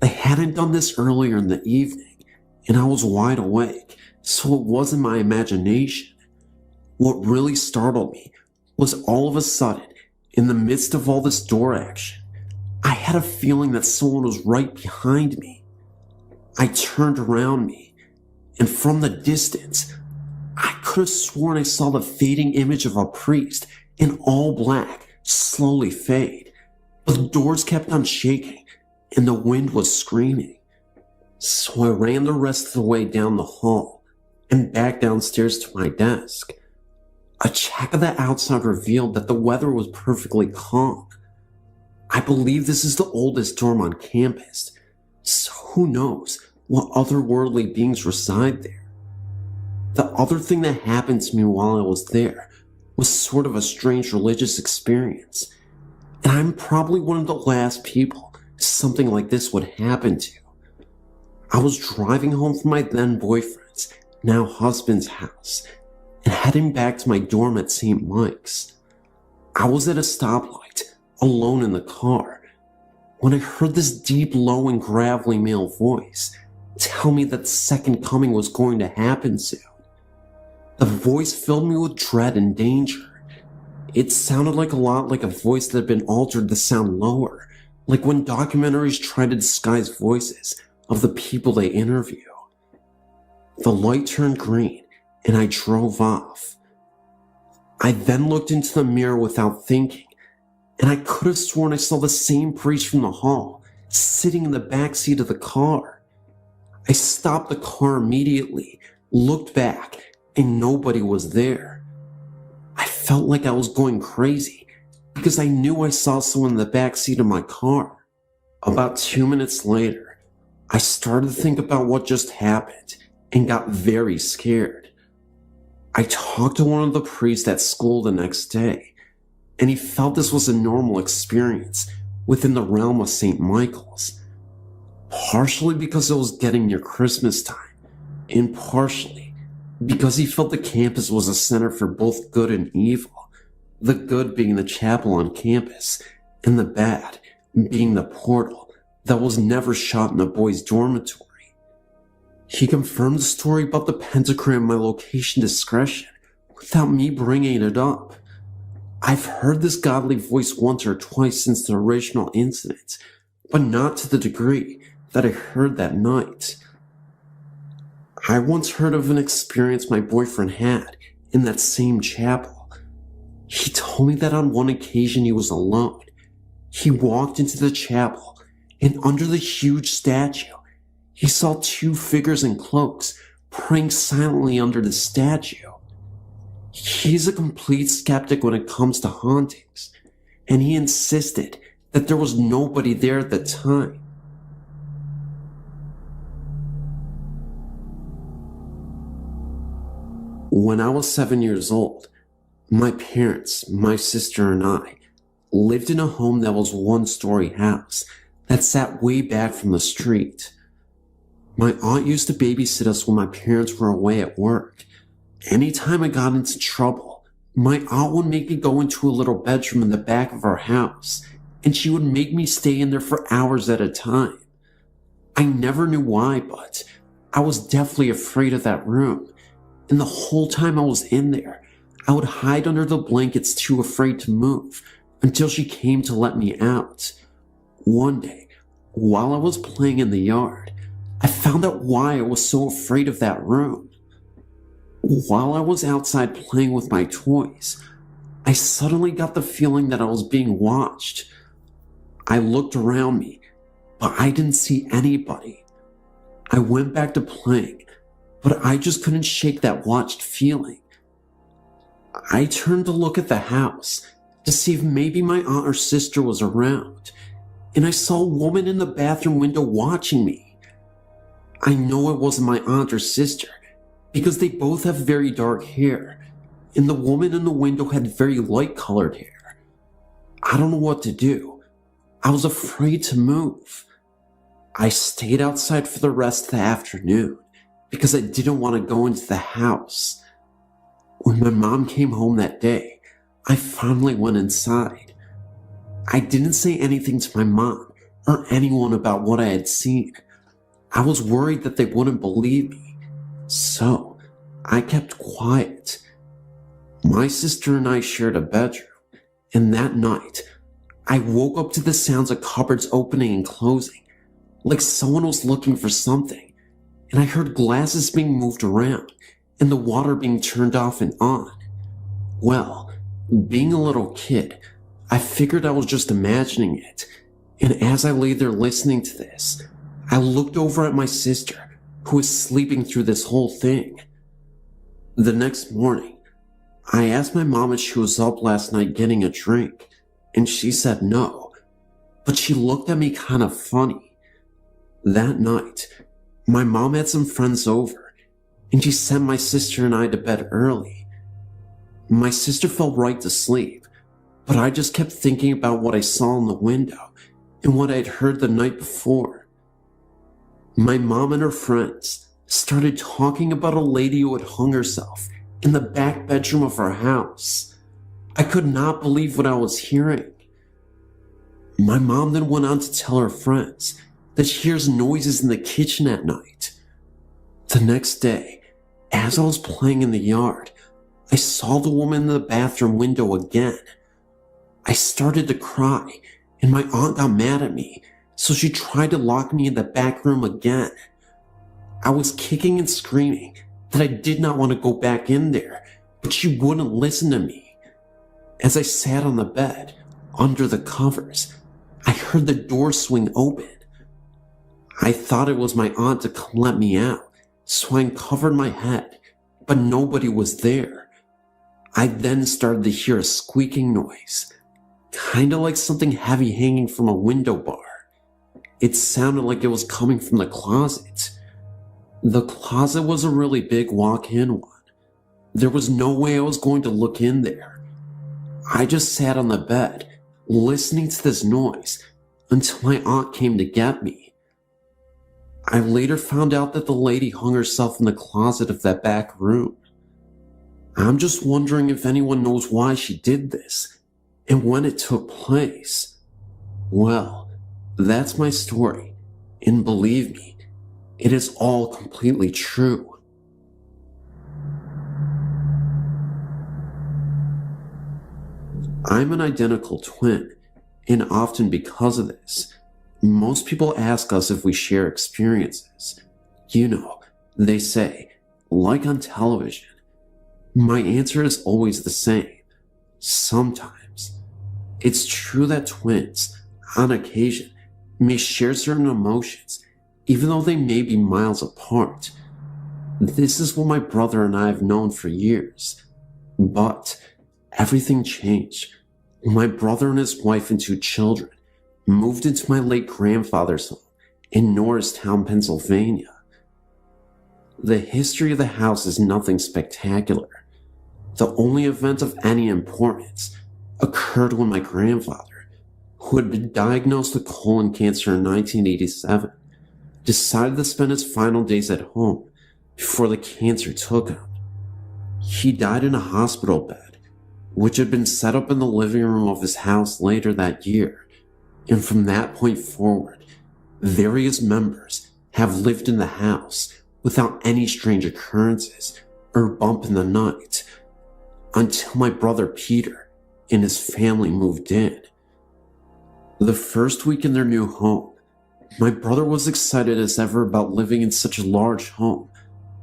I hadn't done this earlier in the evening, and I was wide awake, so it wasn't my imagination. What really startled me was all of a sudden, in the midst of all this door action, I had a feeling that someone was right behind me. I turned around me, and from the distance, I could have sworn I saw the fading image of a priest in all black slowly fade, but the doors kept on shaking, and the wind was screaming. So I ran the rest of the way down the hall and back downstairs to my desk. A check of the outside revealed that the weather was perfectly calm. I believe this is the oldest dorm on campus, so who knows what otherworldly beings reside there. The other thing that happened to me while I was there was sort of a strange religious experience, and I'm probably one of the last people something like this would happen to. I was driving home from my then boyfriend's, now husband's house, and heading back to my dorm at St. Mike's. I was at a stoplight, alone in the car, when I heard this deep, low, and gravelly male voice tell me that the second coming was going to happen soon. The voice filled me with dread and danger. It sounded a lot like a voice that had been altered to sound lower, like when documentaries try to disguise voices of the people they interview. The light turned green, and I drove off. I then looked into the mirror without thinking, and I could have sworn I saw the same priest from the hall, sitting in the back seat of the car. I stopped the car immediately, looked back, and nobody was there. I felt like I was going crazy, because I knew I saw someone in the back seat of my car. About 2 minutes later, I started to think about what just happened, and got very scared. I talked to one of the priests at school the next day, and he felt this was a normal experience within the realm of St. Michael's. Partially because it was getting near Christmas time, and partially because he felt the campus was a center for both good and evil, the good being the chapel on campus, and the bad being the portal that was never shot in the boys' dormitory. He confirmed the story about the pentagram and my location discretion without me bringing it up. I've heard this godly voice once or twice since the original incident, but not to the degree that I heard that night. I once heard of an experience my boyfriend had in that same chapel. He told me that on one occasion he was alone. He walked into the chapel, and under the huge statue, he saw 2 figures in cloaks praying silently under the statue. He's a complete skeptic when it comes to hauntings, and he insisted that there was nobody there at the time. When I was 7 years old, my parents, my sister, and I lived in a home that was 1-story house that sat way back from the street. My aunt used to babysit us when my parents were away at work. Anytime I got into trouble, my aunt would make me go into a little bedroom in the back of our house, and she would make me stay in there for hours at a time. I never knew why, but I was definitely afraid of that room, and the whole time I was in there, I would hide under the blankets too afraid to move until she came to let me out. One day, while I was playing in the yard, I found out why I was so afraid of that room. While I was outside playing with my toys, I suddenly got the feeling that I was being watched. I looked around me, but I didn't see anybody. I went back to playing, but I just couldn't shake that watched feeling. I turned to look at the house to see if maybe my aunt or sister was around, and I saw a woman in the bathroom window watching me. I know it wasn't my aunt or sister because they both have very dark hair, and the woman in the window had very light colored hair. I don't know what to do. I was afraid to move. I stayed outside for the rest of the afternoon because I didn't want to go into the house. When my mom came home that day, I finally went inside. I didn't say anything to my mom or anyone about what I had seen. I was worried that they wouldn't believe me, so I kept quiet. My sister and I shared a bedroom, and that night, I woke up to the sounds of cupboards opening and closing, like someone was looking for something, and I heard glasses being moved around and the water being turned off and on. Well, being a little kid, I figured I was just imagining it, and as I lay there listening to this, I looked over at my sister, who was sleeping through this whole thing. The next morning, I asked my mom if she was up last night getting a drink, and she said no, but she looked at me kind of funny. That night, my mom had some friends over, and she sent my sister and I to bed early. My sister fell right to sleep, but I just kept thinking about what I saw in the window and what I had heard the night before. My mom and her friends started talking about a lady who had hung herself in the back bedroom of our house. I could not believe what I was hearing. My mom then went on to tell her friends that she hears noises in the kitchen at night. The next day, as I was playing in the yard, I saw the woman in the bathroom window again. I started to cry, and my aunt got mad at me, so she tried to lock me in the back room again. I was kicking and screaming that I did not want to go back in there, but she wouldn't listen to me. As I sat on the bed, under the covers, I heard the door swing open. I thought it was my aunt to come let me out, so I uncovered my head, but nobody was there. I then started to hear a squeaking noise, kinda like something heavy hanging from a window bar. It sounded like it was coming from the closet. The closet was a really big walk-in one. There was no way I was going to look in there. I just sat on the bed, listening to this noise, until my aunt came to get me. I later found out that the lady hung herself in the closet of that back room. I'm just wondering if anyone knows why she did this, and when it took place. Well, that's my story, and believe me, it is all completely true. I'm an identical twin, and often because of this, most people ask us if we share experiences. You know, they say, like on television. My answer is always the same. Sometimes. It's true that twins, on occasion, may share certain emotions, even though they may be miles apart. This is what my brother and I have known for years. But everything changed when my brother and his wife and 2 children moved into my late grandfather's home in Norristown, Pennsylvania. The history of the house is nothing spectacular. The only event of any importance occurred when my grandfather, who had been diagnosed with colon cancer in 1987, decided to spend his final days at home before the cancer took him. He died in a hospital bed, which had been set up in the living room of his house later that year. And from that point forward, various members have lived in the house without any strange occurrences or bump in the night, until my brother Peter and his family moved in. The first week in their new home, my brother was excited as ever about living in such a large home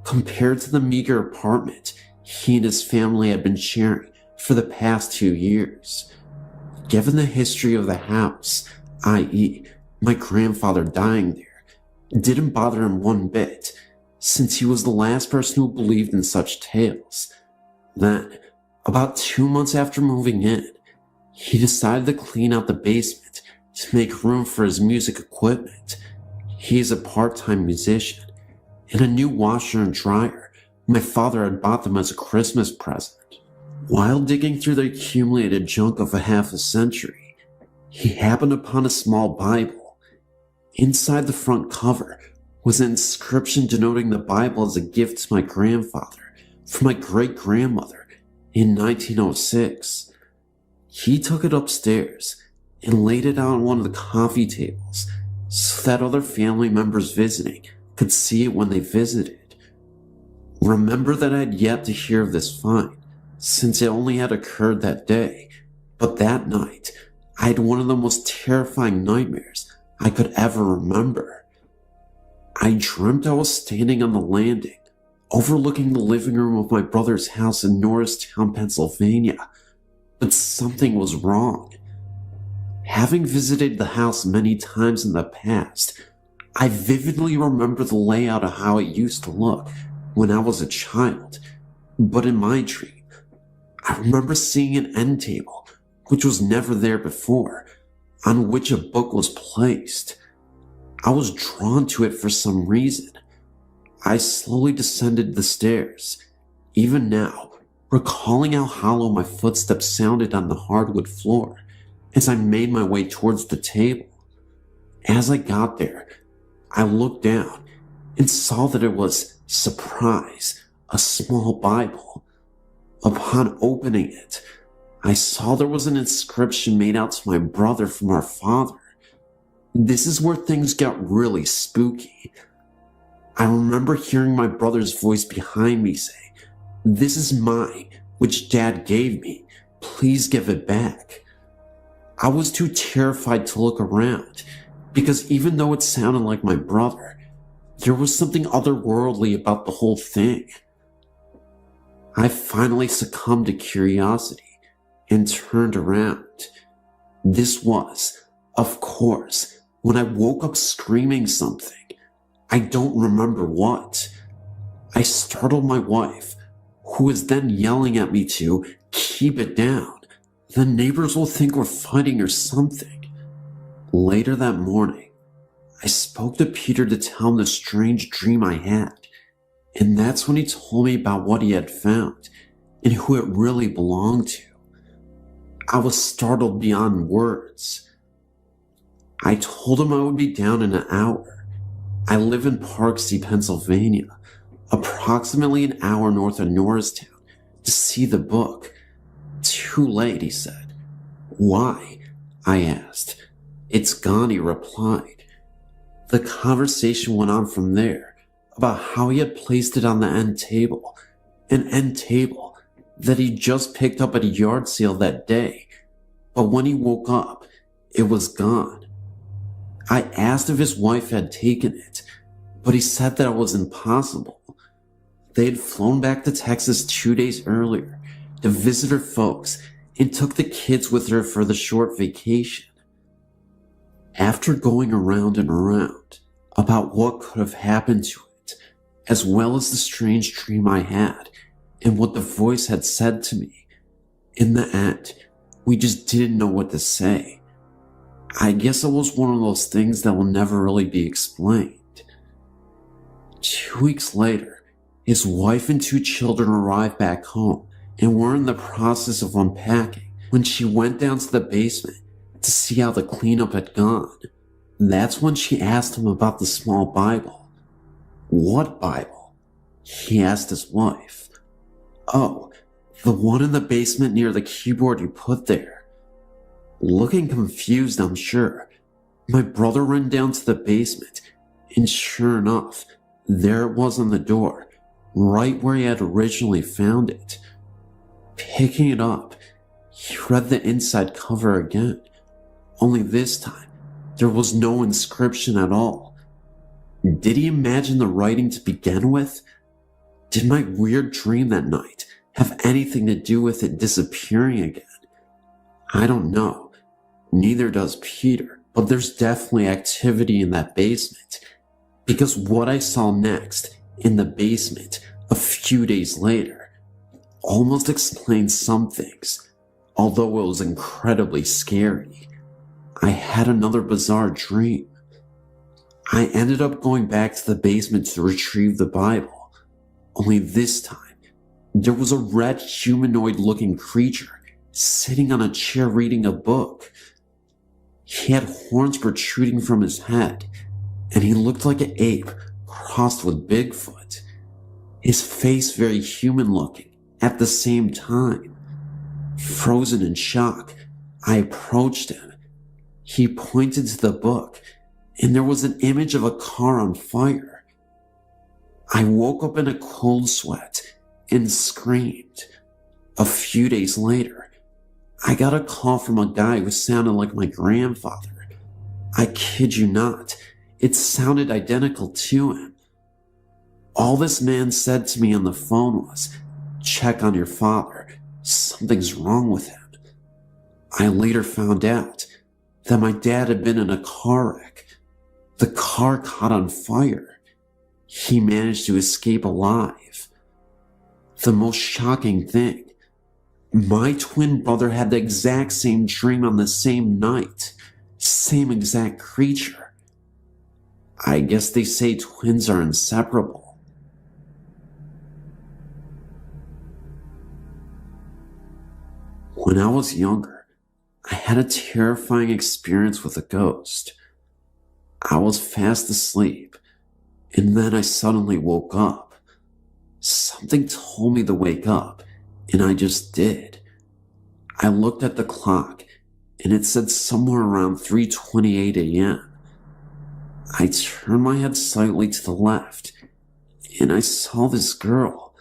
compared to the meager apartment he and his family had been sharing for the past 2 years. Given the history of the house, i.e., my grandfather dying there, didn't bother him one bit, since he was the last person who believed in such tales. Then, about 2 months after moving in, he decided to clean out the basement to make room for his music equipment. He is a part-time musician, and a new washer and dryer. My father had bought them as a Christmas present. While digging through the accumulated junk of a half a century, he happened upon a small Bible. Inside the front cover was an inscription denoting the Bible as a gift to my grandfather from my great-grandmother in 1906. He took it upstairs and laid it out on one of the coffee tables so that other family members visiting could see it when they visited. Remember that I had yet to hear of this find, since it only had occurred that day, but that night I had one of the most terrifying nightmares I could ever remember. I dreamt I was standing on the landing, overlooking the living room of my brother's house in Norristown, Pennsylvania, but something was wrong. Having visited the house many times in the past, I vividly remember the layout of how it used to look when I was a child, but in my dream, I remember seeing an end table, which was never there before, on which a book was placed. I was drawn to it for some reason. I slowly descended the stairs, even now, recalling how hollow my footsteps sounded on the hardwood floor as I made my way towards the table. As I got there, I looked down and saw that it was, surprise, a small Bible. Upon opening it, I saw there was an inscription made out to my brother from our father. This is where things got really spooky. I remember hearing my brother's voice behind me say, "This is mine, which Dad gave me. Please give it back." I was too terrified to look around, because even though it sounded like my brother, there was something otherworldly about the whole thing. I finally succumbed to curiosity and turned around. This was, of course, when I woke up screaming something. I don't remember what. I startled my wife, who was then yelling at me to keep it down. The neighbors will think we're fighting or something. Later that morning, I spoke to Peter to tell him the strange dream I had, and that's when he told me about what he had found and who it really belonged to. I was startled beyond words. I told him I would be down in an hour. I live in Parksea, Pennsylvania, approximately an hour north of Norristown, to see the book. Too late, he said. Why? I asked. It's gone, he replied. The conversation went on from there about how he had placed it on the end table, an end table that he just picked up at a yard sale that day, but when he woke up, it was gone. I asked if his wife had taken it, but he said that it was impossible. They had flown back to Texas 2 days earlier to visit her folks and took the kids with her for the short vacation. After going around and around about what could have happened to it, as well as the strange dream I had and what the voice had said to me, in the end, we just didn't know what to say. I guess it was one of those things that will never really be explained. 2 weeks later, his wife and 2 children arrived back home and were in the process of unpacking when she went down to the basement to see how the cleanup had gone. That's when she asked him about the small Bible. What Bible? He asked his wife. Oh, the one in the basement near the keyboard you put there. Looking confused, I'm sure, my brother ran down to the basement, and sure enough, there it was on the door, right where he had originally found it. Picking it up, he read the inside cover again, only this time, there was no inscription at all. Did he imagine the writing to begin with? Did my weird dream that night have anything to do with it disappearing again? I don't know. Neither does Peter, but there's definitely activity in that basement, because what I saw next in the basement a few days later almost explains some things, although it was incredibly scary. I had another bizarre dream. I ended up going back to the basement to retrieve the Bible, only this time, there was a red humanoid-looking creature sitting on a chair reading a book. He had horns protruding from his head, and he looked like an ape crossed with Bigfoot. His face very human-looking at the same time. Frozen in shock, I approached him. He pointed to the book, and there was an image of a car on fire. I woke up in a cold sweat and screamed. A few days later, I got a call from a guy who sounded like my grandfather. I kid you not, it sounded identical to him. All this man said to me on the phone was, "Check on your father, something's wrong with him." I later found out that my dad had been in a car wreck. The car caught on fire. He managed to escape alive. The most shocking thing, my twin brother had the exact same dream on the same night, same exact creature. I guess they say twins are inseparable. When I was younger, I had a terrifying experience with a ghost. I was fast asleep, and then I suddenly woke up. Something told me to wake up, and I just did. I looked at the clock, and it said somewhere around 3:28 a.m. I turned my head slightly to the left, and I saw this girl.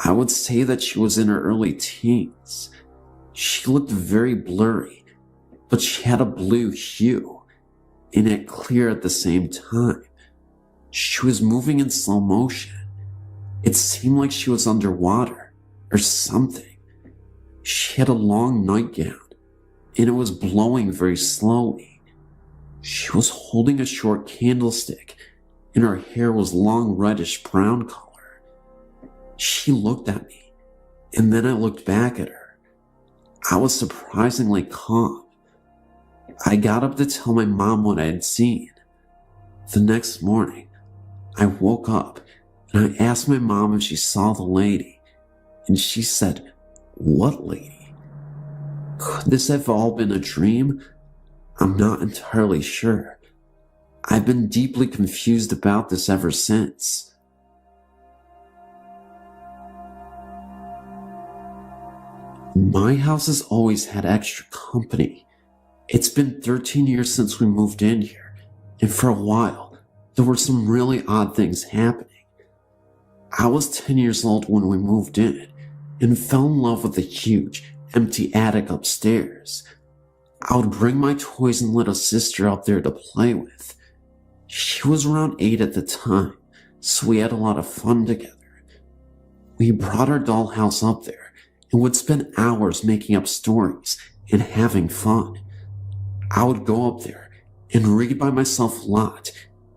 I would say that she was in her early teens. She looked very blurry, but she had a blue hue, and it clear at the same time. She was moving in slow motion. It seemed like she was underwater, or something. She had a long nightgown, and it was blowing very slowly. She was holding a short candlestick, and her hair was long reddish brown color. She looked at me, and then I looked back at her. I was surprisingly calm. I got up to tell my mom what I had seen. The next morning, I woke up and I asked my mom if she saw the lady, and she said, "What lady?" Could this have all been a dream? I'm not entirely sure. I've been deeply confused about this ever since. My house has always had extra company. It's been 13 years since we moved in here, and for a while, there were some really odd things happening. I was 10 years old when we moved in, and fell in love with the huge, empty attic upstairs. I would bring my toys and little sister up there to play with. She was around 8 at the time, so we had a lot of fun together. We brought our dollhouse up there, and would spend hours making up stories and having fun. I would go up there and read by myself a lot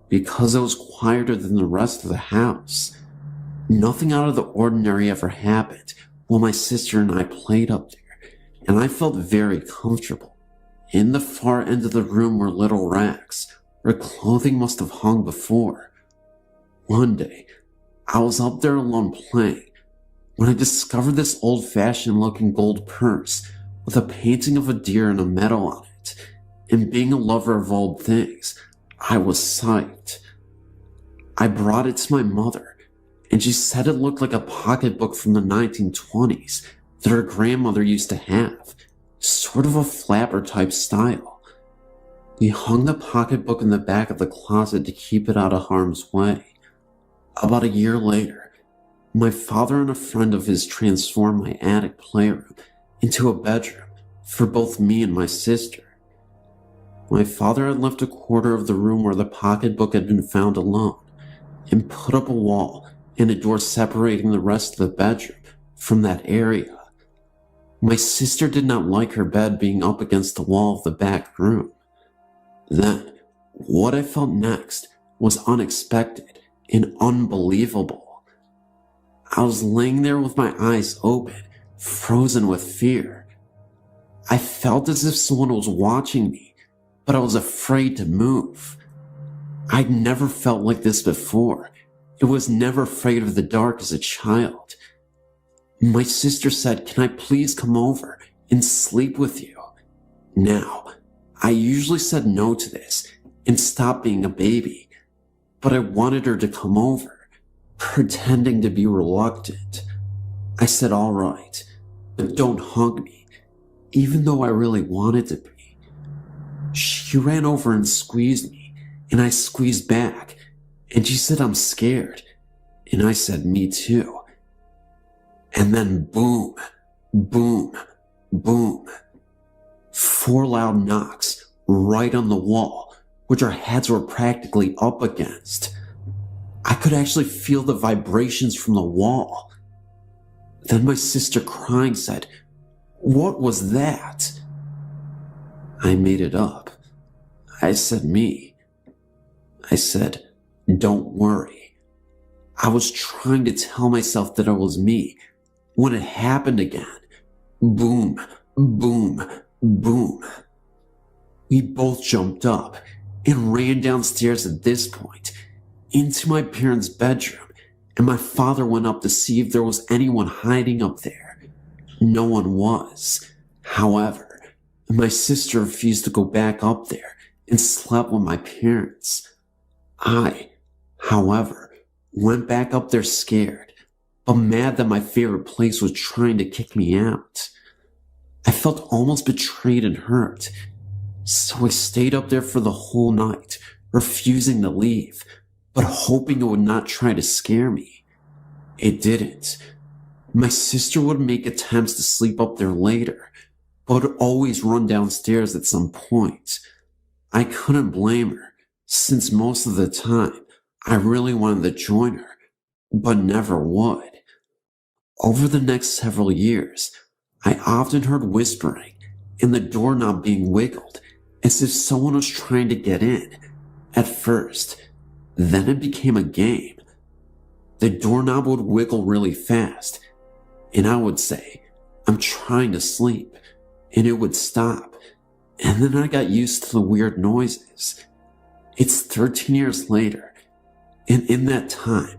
because it was quieter than the rest of the house. Nothing out of the ordinary ever happened while my sister and I played up there, and I felt very comfortable. In the far end of the room were little racks where clothing must have hung before. One day, I was up there alone playing when I discovered this old-fashioned looking gold purse with a painting of a deer and a medal on it, and being a lover of old things, I was psyched. I brought it to my mother, and she said it looked like a pocketbook from the 1920s that her grandmother used to have, sort of a flapper type style. We hung the pocketbook in the back of the closet to keep it out of harm's way. About a year later, my father and a friend of his transformed my attic playroom into a bedroom for both me and my sister. My father had left a quarter of the room where the pocketbook had been found alone, and put up a wall and a door separating the rest of the bedroom from that area. My sister did not like her bed being up against the wall of the back room. Then, what I felt next was unexpected and unbelievable. I was laying there with my eyes open, frozen with fear. I felt as if someone was watching me, but I was afraid to move. I'd never felt like this before. I was never afraid of the dark as a child. My sister said, "Can I please come over and sleep with you?" Now, I usually said no to this and stopped being a baby, but I wanted her to come over, pretending to be reluctant. I said, "All right, but don't hug me," even though I really wanted to be. She ran over and squeezed me, and I squeezed back, and she said, "I'm scared," and I said, "Me too." And then boom, boom, boom. 4 loud knocks right on the wall, which our heads were practically up against. I could actually feel the vibrations from the wall. Then my sister, crying, said, "What was that?" I made it up. I said, "Me." I said, "Don't worry." I was trying to tell myself that it was me when it happened again. Boom, boom, boom. We both jumped up and ran downstairs at this point into my parents' bedroom, and my father went up to see if there was anyone hiding up there. No one was. However, my sister refused to go back up there and slept with my parents. I, however, went back up there scared, but mad that my favorite place was trying to kick me out. I felt almost betrayed and hurt, so I stayed up there for the whole night, refusing to leave, but hoping it would not try to scare me. It didn't. My sister would make attempts to sleep up there later, but would always run downstairs at some point. I couldn't blame her, since most of the time I really wanted to join her, but never would. Over the next several years, I often heard whispering and the doorknob being wiggled as if someone was trying to get in. At first, then it became a game. The doorknob would wiggle really fast, and I would say, "I'm trying to sleep," and it would stop, and then I got used to the weird noises. It's 13 years later, and in that time,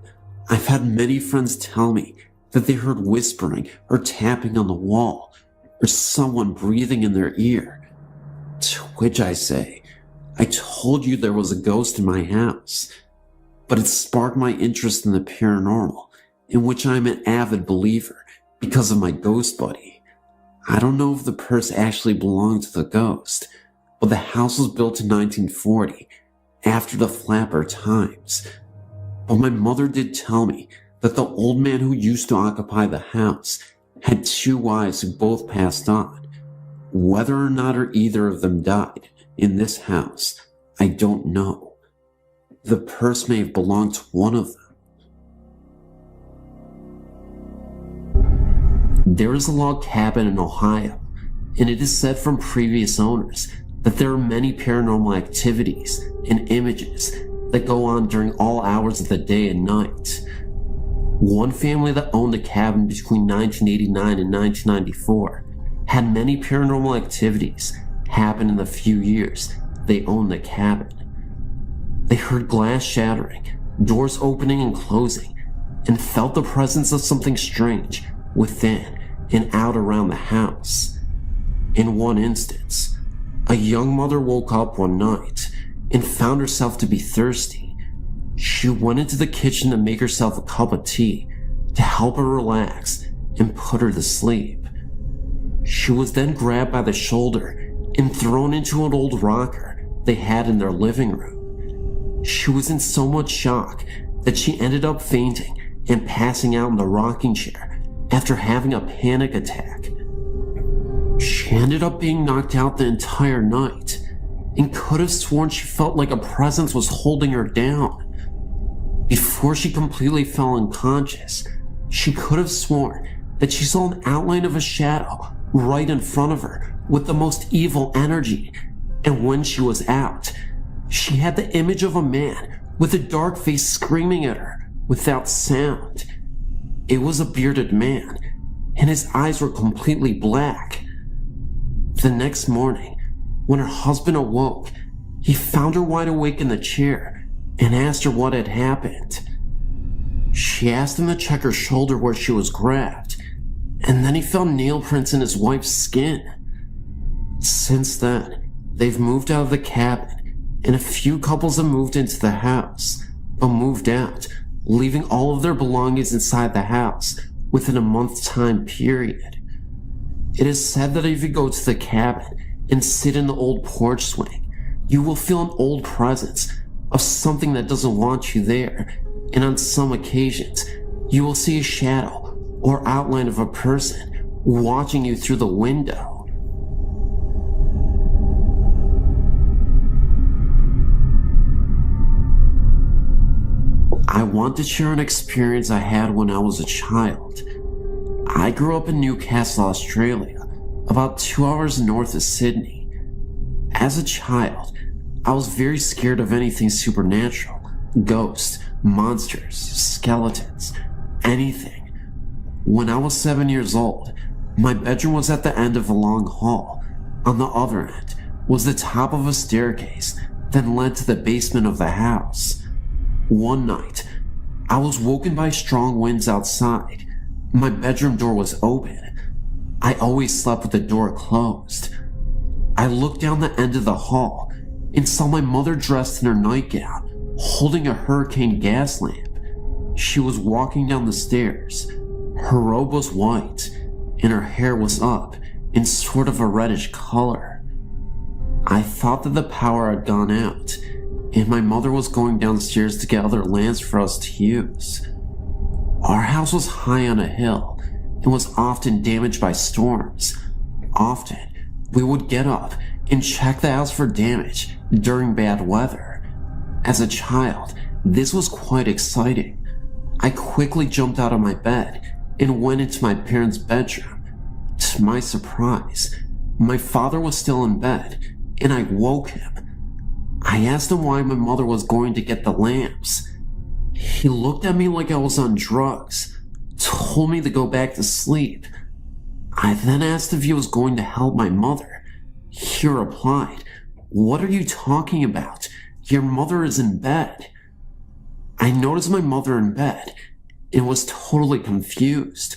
I've had many friends tell me that they heard whispering or tapping on the wall, or someone breathing in their ear. To which I say, "I told you there was a ghost in my house." But it sparked my interest in the paranormal, in which I'm an avid believer because of my ghost buddy. I don't know if the purse actually belonged to the ghost, but the house was built in 1940, after the Flapper times. But my mother did tell me that the old man who used to occupy the house had 2 wives who both passed on. Whether or not either of them died in this house, I don't know. The purse may have belonged to one of them. There is a log cabin in Ohio, and it is said from previous owners that there are many paranormal activities and images that go on during all hours of the day and night. One family that owned the cabin between 1989 and 1994 had many paranormal activities happen in the few years they owned the cabin. They heard glass shattering, doors opening and closing, and felt the presence of something strange within and out around the house. In one instance, a young mother woke up one night and found herself to be thirsty. She went into the kitchen to make herself a cup of tea to help her relax and put her to sleep. She was then grabbed by the shoulder and thrown into an old rocker they had in their living room. She was in so much shock that she ended up fainting and passing out in the rocking chair after having a panic attack. She ended up being knocked out the entire night and could have sworn she felt like a presence was holding her down. Before she completely fell unconscious, she could have sworn that she saw an outline of a shadow right in front of her with the most evil energy, and when she was out, she had the image of a man with a dark face screaming at her without sound. It was a bearded man, and his eyes were completely black. The next morning, when her husband awoke, he found her wide awake in the chair, and asked her what had happened. She asked him to check her shoulder where she was grabbed, and then he found nail prints in his wife's skin. Since then, they've moved out of the cabin, and a few couples have moved into the house, but moved out, leaving all of their belongings inside the house within a month time period. It is said that if you go to the cabin and sit in the old porch swing, you will feel an old presence of something that doesn't want you there, and on some occasions, you will see a shadow or outline of a person watching you through the window. I want to share an experience I had when I was a child. I grew up in Newcastle, Australia, about 2 hours north of Sydney. As a child, I was very scared of anything supernatural, ghosts, monsters, skeletons, anything. When I was 7 years old, my bedroom was at the end of a long hall. On the other end was the top of a staircase that led to the basement of the house. One night, I was woken by strong winds outside. My bedroom door was open. I always slept with the door closed. I looked down the end of the hall and saw my mother dressed in her nightgown, holding a hurricane gas lamp. She was walking down the stairs. Her robe was white, and her hair was up in sort of a reddish color. I thought that the power had gone out, and my mother was going downstairs to get other lamps for us to use. Our house was high on a hill and was often damaged by storms. Often, we would get up and check the house for damage during bad weather. As a child, this was quite exciting. I quickly jumped out of my bed and went into my parents' bedroom. To my surprise, my father was still in bed, and I woke him. I asked him why my mother was going to get the lamps. He looked at me like I was on drugs, told me to go back to sleep. I then asked if he was going to help my mother. He replied, "What are you talking about? Your mother is in bed." I noticed my mother in bed and was totally confused.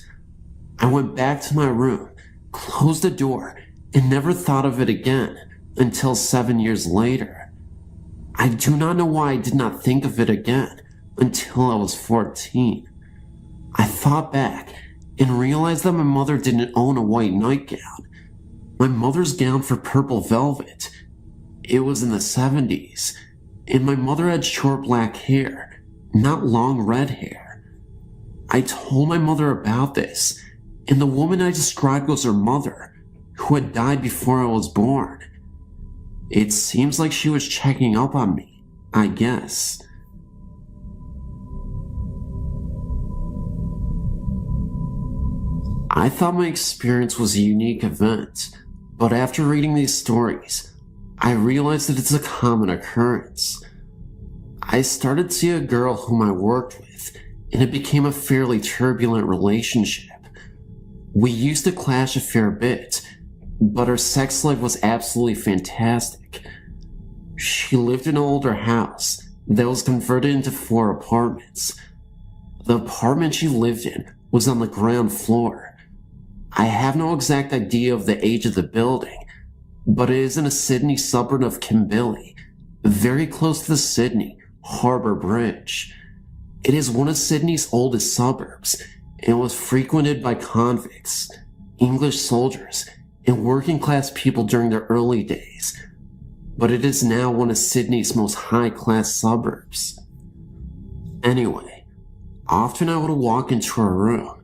I went back to my room, closed the door, and never thought of it again until 7 years later. I do not know why I did not think of it again until I was 14. I thought back and realized that my mother didn't own a white nightgown. My mother's gown for purple velvet. It was in the 70s, and my mother had short black hair, not long red hair. I told my mother about this, and the woman I described was her mother, who had died before I was born. It seems like she was checking up on me, I guess. I thought my experience was a unique event, but after reading these stories, I realized that it's a common occurrence. I started to see a girl whom I worked with, and it became a fairly turbulent relationship. We used to clash a fair bit, but her sex life was absolutely fantastic. She lived in an older house that was converted into 4 apartments. The apartment she lived in was on the ground floor. I have no exact idea of the age of the building, but it is in a Sydney suburb of Kimberley, very close to the Sydney Harbour Bridge. It is one of Sydney's oldest suburbs and was frequented by convicts, English soldiers, and working class people during their early days, but it is now one of Sydney's most high-class suburbs. Anyway, often I would walk into her room,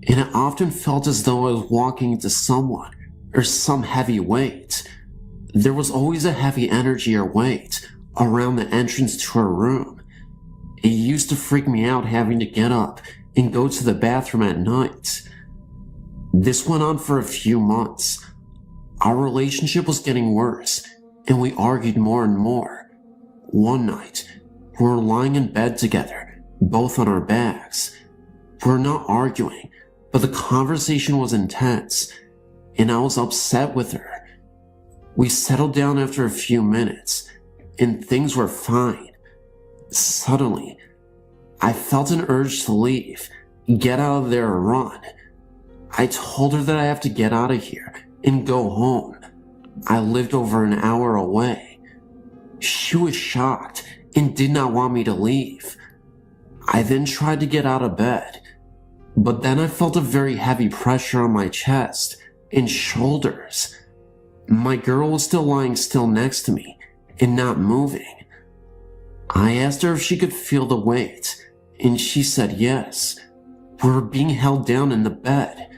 and it often felt as though I was walking into someone or some heavy weight. There was always a heavy energy or weight around the entrance to her room. It used to freak me out having to get up and go to the bathroom at night. This went on for a few months. Our relationship was getting worse, and we argued more and more. One night, we were lying in bed together, both on our backs. We were not arguing, but the conversation was intense, and I was upset with her. We settled down after a few minutes, and things were fine. Suddenly, I felt an urge to leave, get out of there and run. I told her that I have to get out of here and go home. I lived over an hour away. She was shocked and did not want me to leave. I then tried to get out of bed, but then I felt a very heavy pressure on my chest and shoulders. My girl was still lying still next to me and not moving. I asked her if she could feel the weight, and she said yes. We were being held down in the bed.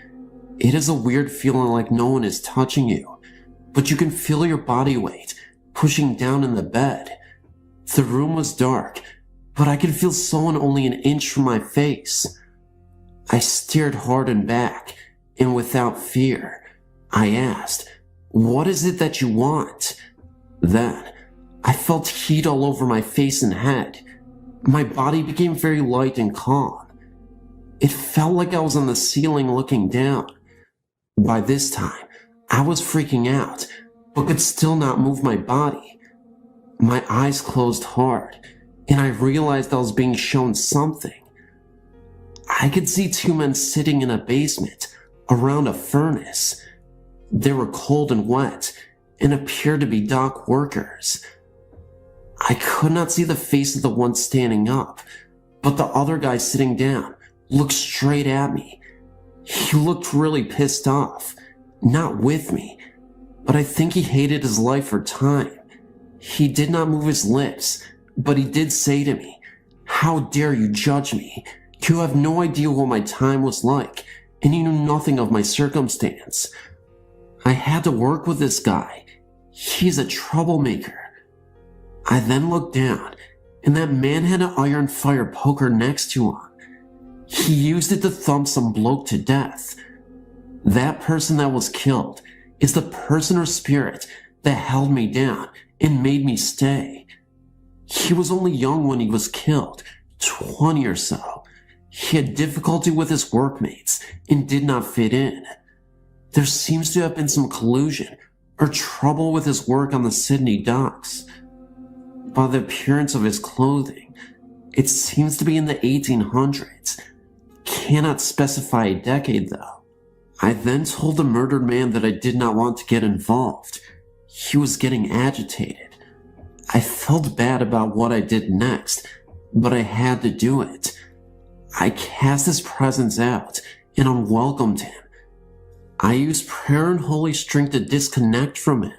It is a weird feeling like no one is touching you, but you can feel your body weight pushing down in the bed. The room was dark, but I could feel someone only an inch from my face. I stared hard and back, and without fear, I asked, "What is it that you want?" Then, I felt heat all over my face and head. My body became very light and calm. It felt like I was on the ceiling looking down. By this time, I was freaking out, but could still not move my body. My eyes closed hard, and I realized I was being shown something. I could see two men sitting in a basement around a furnace. They were cold and wet and appeared to be dock workers. I could not see the face of the one standing up, but the other guy sitting down looked straight at me. He looked really pissed off, not with me, but I think he hated his life or time. He did not move his lips, but he did say to me, "How dare you judge me? You have no idea what my time was like, and you know nothing of my circumstance. I had to work with this guy. He's a troublemaker." I then looked down, and that man had an iron fire poker next to him. He used it to thump some bloke to death. That person that was killed is the person or spirit that held me down and made me stay. He was only young when he was killed, 20 or so. He had difficulty with his workmates and did not fit in. There seems to have been some collusion or trouble with his work on the Sydney docks. By the appearance of his clothing, it seems to be in the 1800s. Cannot specify a decade though. I then told the murdered man that I did not want to get involved. He was getting agitated. I felt bad about what I did next, but I had to do it. I cast his presence out and unwelcomed him. I used prayer and holy strength to disconnect from him.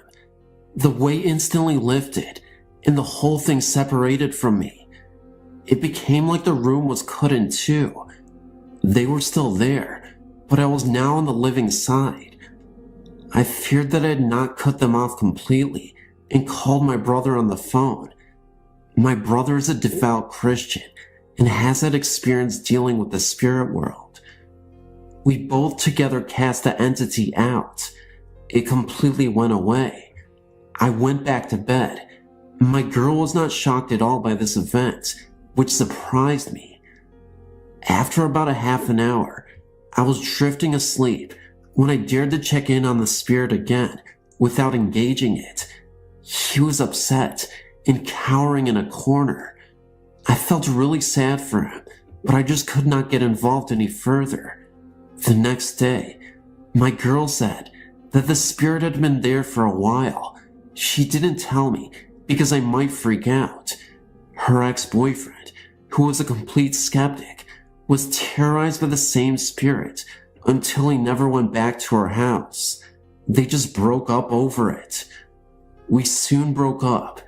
The weight instantly lifted, and the whole thing separated from me. It became like the room was cut in two. They were still there, but I was now on the living side. I feared that I had not cut them off completely and called my brother on the phone. My brother is a devout Christian and has had experience dealing with the spirit world. We both together cast the entity out. It completely went away. I went back to bed. My girl was not shocked at all by this event, which surprised me. After about a half an hour, I was drifting asleep when I dared to check in on the spirit again without engaging it. He was upset and cowering in a corner. I felt really sad for him, but I just could not get involved any further. The next day, my girl said that the spirit had been there for a while. She didn't tell me because I might freak out. Her ex-boyfriend, who was a complete skeptic, was terrorized by the same spirit until he never went back to her house. They just broke up over it. We soon broke up.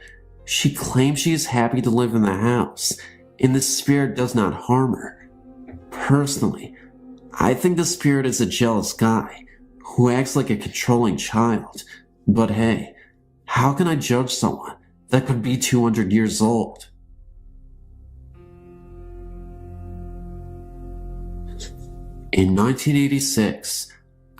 She claims she is happy to live in the house, and the spirit does not harm her. Personally, I think the spirit is a jealous guy who acts like a controlling child. But hey, how can I judge someone that could be 200 years old? In 1986,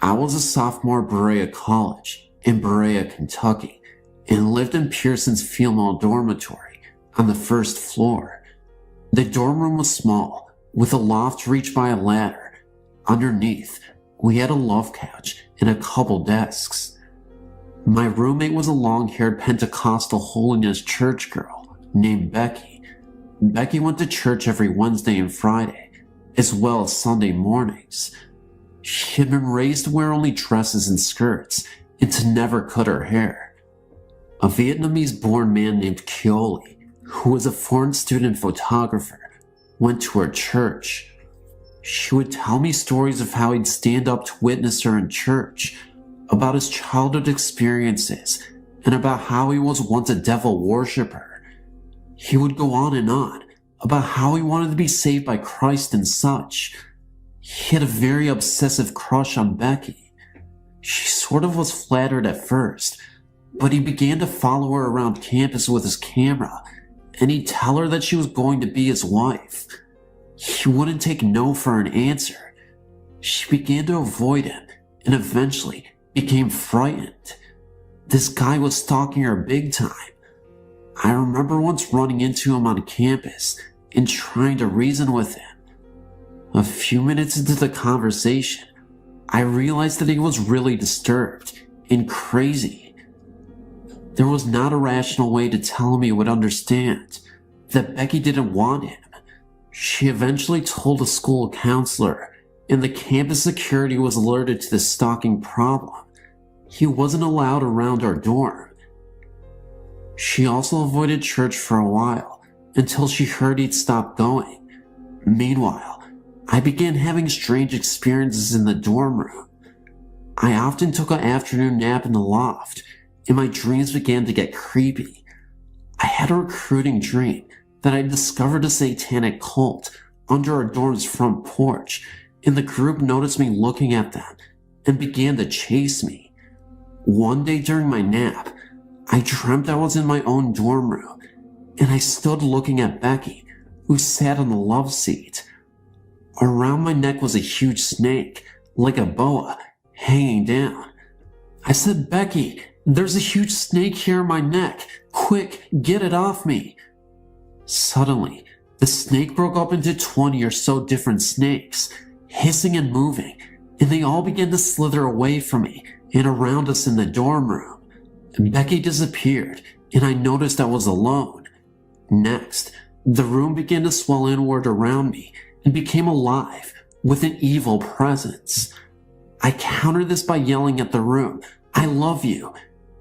I was a sophomore at Berea College in Berea, Kentucky, and lived in Pearson's female dormitory on the first floor. The dorm room was small, with a loft reached by a ladder. Underneath, we had a love couch and a couple desks. My roommate was a long-haired Pentecostal holiness church girl named Becky. Becky went to church every Wednesday and Friday, as well as Sunday mornings. She had been raised to wear only dresses and skirts and to never cut her hair. A Vietnamese-born man named Keoli, who was a foreign student photographer, went to her church. She would tell me stories of how he'd stand up to witness her in church, about his childhood experiences, and about how he was once a devil worshiper. He would go on and on about how he wanted to be saved by Christ and such. He had a very obsessive crush on Becky. She sort of was flattered at first, but he began to follow her around campus with his camera, and he'd tell her that she was going to be his wife. He wouldn't take no for an answer. She began to avoid him and eventually became frightened. This guy was stalking her big time. I remember once running into him on campus and trying to reason with him. A few minutes into the conversation, I realized that he was really disturbed and crazy. There was not a rational way to tell him he would understand that Becky didn't want him. She eventually told the school counselor, and the campus security was alerted to the stalking problem. He wasn't allowed around our dorm. She also avoided church for a while until she heard he'd stopped going. Meanwhile, I began having strange experiences in the dorm room. I often took an afternoon nap in the loft, and my dreams began to get creepy. I had a recruiting dream that I discovered a satanic cult under our dorm's front porch, and the group noticed me looking at them and began to chase me. One day during my nap, I dreamt I was in my own dorm room, and I stood looking at Becky, who sat on the love seat. Around my neck was a huge snake, like a boa, hanging down. I said, "Becky, there's a huge snake here in my neck. Quick, get it off me." Suddenly, the snake broke up into 20 or so different snakes, hissing and moving, and they all began to slither away from me and around us in the dorm room. Becky disappeared, and I noticed I was alone. Next, the room began to swell inward around me and became alive with an evil presence. I countered this by yelling at the room, "I love you,"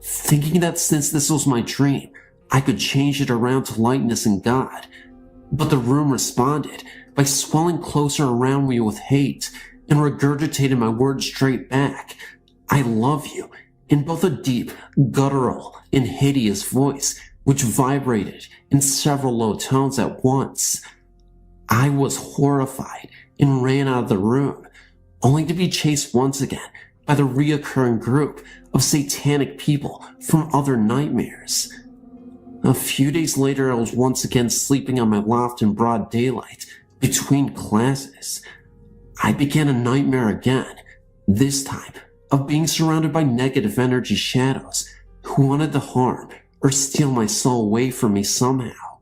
thinking that since this was my dream, I could change it around to lightness and God. But the room responded by swelling closer around me with hate and regurgitated my words straight back. "I love you," in both a deep, guttural, and hideous voice, which vibrated in several low tones at once. I was horrified and ran out of the room, only to be chased once again by the reoccurring group of satanic people from other nightmares. A few days later, I was once again sleeping on my loft in broad daylight between classes. I began a nightmare again, this time of being surrounded by negative energy shadows who wanted to harm or steal my soul away from me somehow.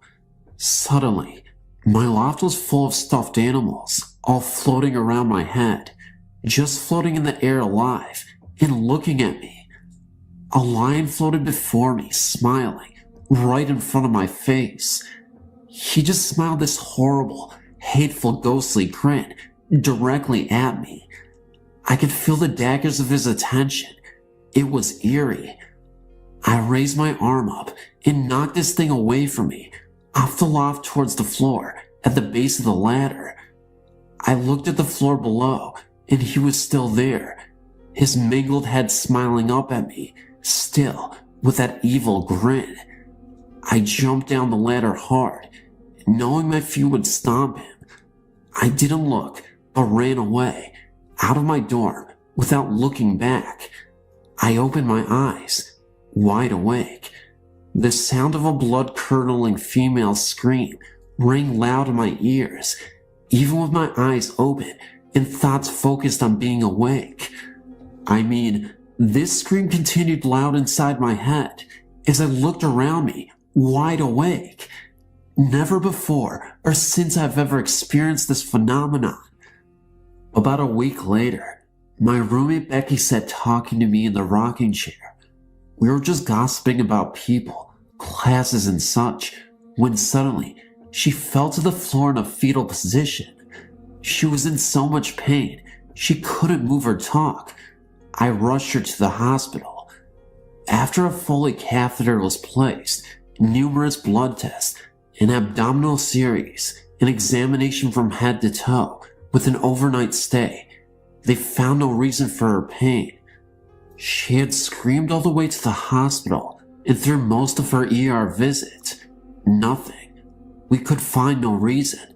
Suddenly, my loft was full of stuffed animals, all floating around my head, just floating in the air alive and looking at me. A lion floated before me, smiling, right in front of my face. He just smiled this horrible, hateful, ghostly grin directly at me. I could feel the daggers of his attention. It was eerie. I raised my arm up and knocked this thing away from me, off the loft towards the floor at the base of the ladder. I looked at the floor below, and he was still there, his mangled head smiling up at me, still with that evil grin. I jumped down the ladder hard, knowing my feet would stomp him. I didn't look, but ran away, out of my dorm, without looking back. I opened my eyes, wide awake. The sound of a blood-curdling female scream rang loud in my ears, even with my eyes open and thoughts focused on being awake. I mean, this scream continued loud inside my head as I looked around me, wide awake. Never before or since I've ever experienced this phenomenon. About a week later, my roommate Becky sat talking to me in the rocking chair. We were just gossiping about people, classes, and such, when suddenly she fell to the floor in a fetal position. She was in so much pain, she couldn't move or talk. I rushed her to the hospital. After a Foley catheter was placed, numerous blood tests, an abdominal series, an examination from head to toe, with an overnight stay, they found no reason for her pain. She had screamed all the way to the hospital and through most of her ER visit. Nothing. We could find no reason.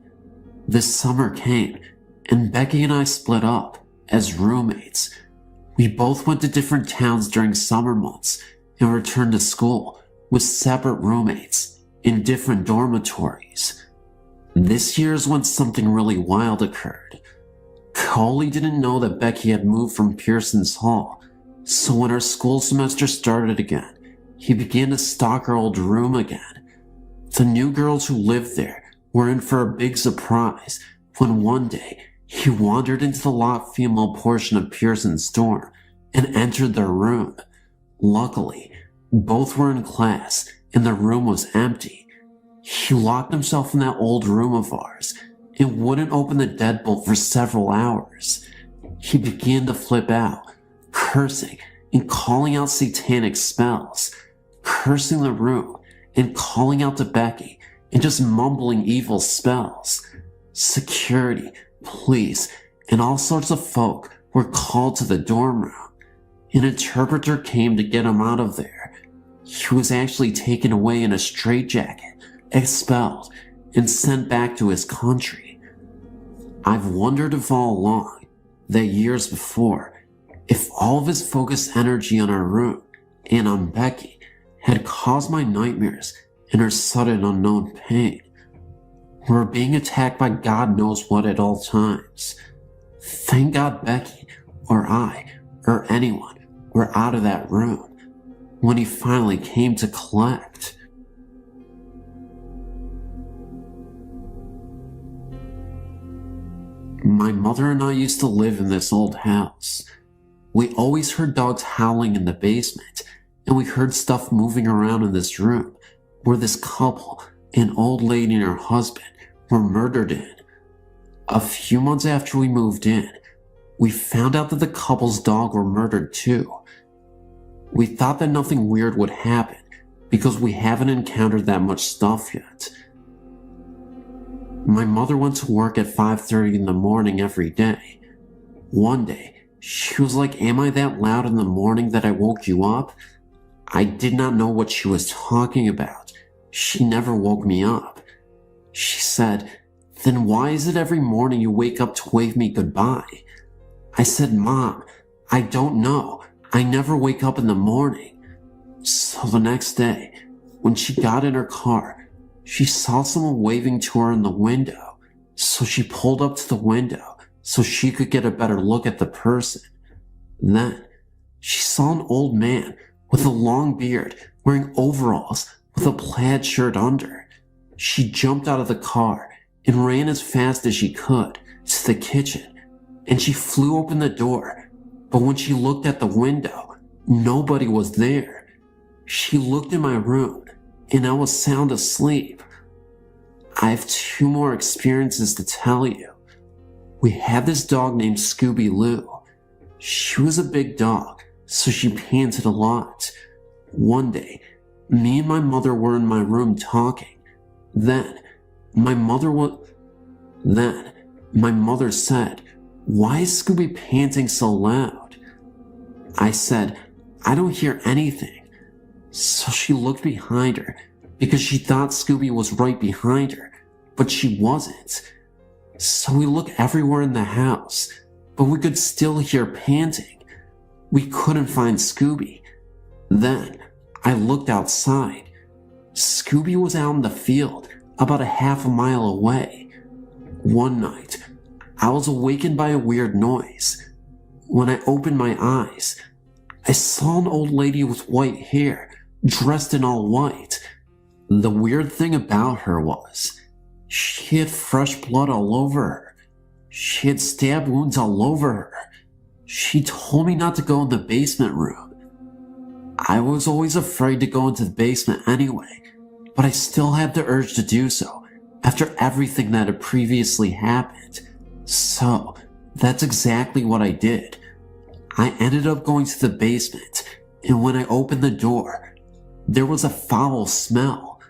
This summer came, and Becky and I split up as roommates. We both went to different towns during summer months and returned to school with separate roommates in different dormitories. This year is when something really wild occurred. Coley didn't know that Becky had moved from Pearson's Hall, so when our school semester started again, he began to stalk our old room again. The new girls who lived there were in for a big surprise when one day he wandered into the locked female portion of Pearson's dorm and entered their room. Luckily, both were in class and the room was empty. He locked himself in that old room of ours and wouldn't open the deadbolt for several hours. He began to flip out, cursing and calling out satanic spells, cursing the room and calling out to Becky and just mumbling evil spells. Security, police, and all sorts of folk were called to the dorm room. An interpreter came to get him out of there. He was actually taken away in a straitjacket, expelled, and sent back to his country. I've wondered if all along, that years before, if all of his focused energy on our room and on Becky had caused my nightmares and her sudden unknown pain. We're being attacked by God knows what at all times. Thank God Becky, or I, or anyone were out of that room when he finally came to collect. My mother and I used to live in this old house. We always heard dogs howling in the basement, and we heard stuff moving around in this room where this couple, an old lady and her husband, were murdered in. A few months after we moved in, we found out that the couple's dog were murdered too. We thought that nothing weird would happen because we haven't encountered that much stuff yet. My mother went to work at 5:30 in the morning every day. One day, she was like, "Am I that loud in the morning that I woke you up?" I did not know what she was talking about. She never woke me up. She said, "Then why is it every morning you wake up to wave me goodbye?" I said, "Mom, I don't know. I never wake up in the morning." So the next day, when she got in her car, she saw someone waving to her in the window. So she pulled up to the window so she could get a better look at the person. Then she saw an old man with a long beard wearing overalls with a plaid shirt under. She jumped out of the car and ran as fast as she could to the kitchen, and she flew open the door. But when she looked at the window, nobody was there. She looked in my room, and I was sound asleep. I have 2 more experiences to tell you. We had this dog named Scooby-Loo. She was a big dog, so she panted a lot. One day, me and my mother were in my room talking. Then, my mother said, "Why is Scooby panting so loud?" I said, "I don't hear anything." So she looked behind her because she thought Scooby was right behind her, but she wasn't. So we looked everywhere in the house, but we could still hear panting. We couldn't find Scooby. Then I looked outside. Scooby was out in the field, about a half a mile away. One night, I was awakened by a weird noise. When I opened my eyes, I saw an old lady with white hair, dressed in all white. The weird thing about her was, she had fresh blood all over her. She had stab wounds all over her. She told me not to go in the basement room. I was always afraid to go into the basement anyway, but I still had the urge to do so after everything that had previously happened. So, that's exactly what I did. I ended up going to the basement, and when I opened the door, there was a foul smell.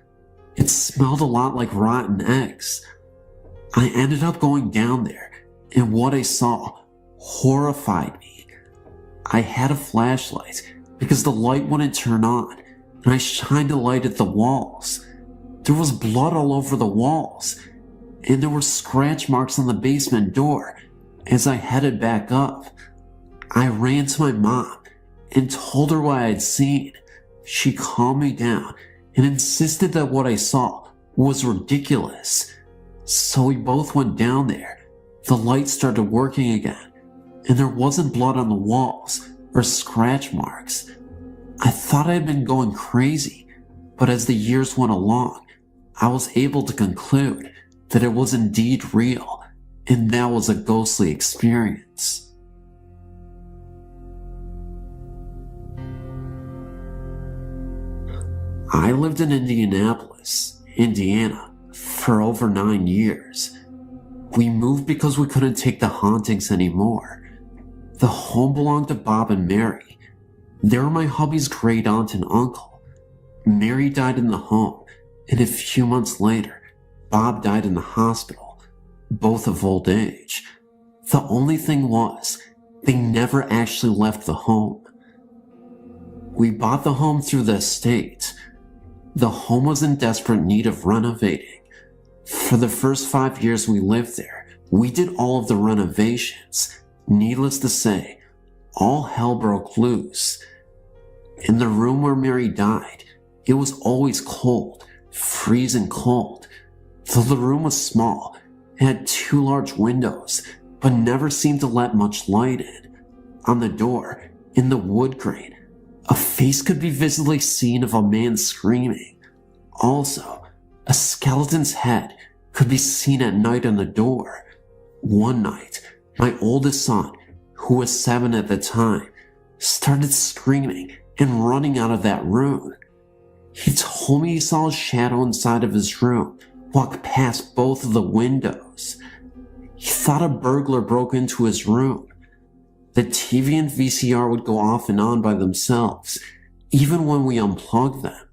It smelled a lot like rotten eggs. I ended up going down there, and what I saw horrified me. I had a flashlight because the light wouldn't turn on, and I shined a light at the walls. There was blood all over the walls, and there were scratch marks on the basement door. As I headed back up, I ran to my mom and told her what I had seen. She calmed me down and insisted that what I saw was ridiculous. So we both went down there. The light started working again, and there wasn't blood on the walls or scratch marks. I thought I had been going crazy, but as the years went along, I was able to conclude that it was indeed real, and that was a ghostly experience. I lived in Indianapolis, Indiana, for over 9 years. We moved because we couldn't take the hauntings anymore. The home belonged to Bob and Mary. They were my hubby's great aunt and uncle. Mary died in the home, and a few months later, Bob died in the hospital, both of old age. The only thing was, they never actually left the home. We bought the home through the estate. The home was in desperate need of renovating. For the first 5 years we lived there, we did all of the renovations. Needless to say, all hell broke loose. In the room where Mary died, it was always cold, freezing cold. Though the room was small, it had 2 large windows, but never seemed to let much light in. On the door, in the wood grain, a face could be visibly seen of a man screaming. Also, a skeleton's head could be seen at night on the door. One night, my oldest son, who was 7 at the time, started screaming and running out of that room. He told me he saw a shadow inside of his room walk past both of the windows. He thought a burglar broke into his room. The TV and VCR would go off and on by themselves, even when we unplugged them.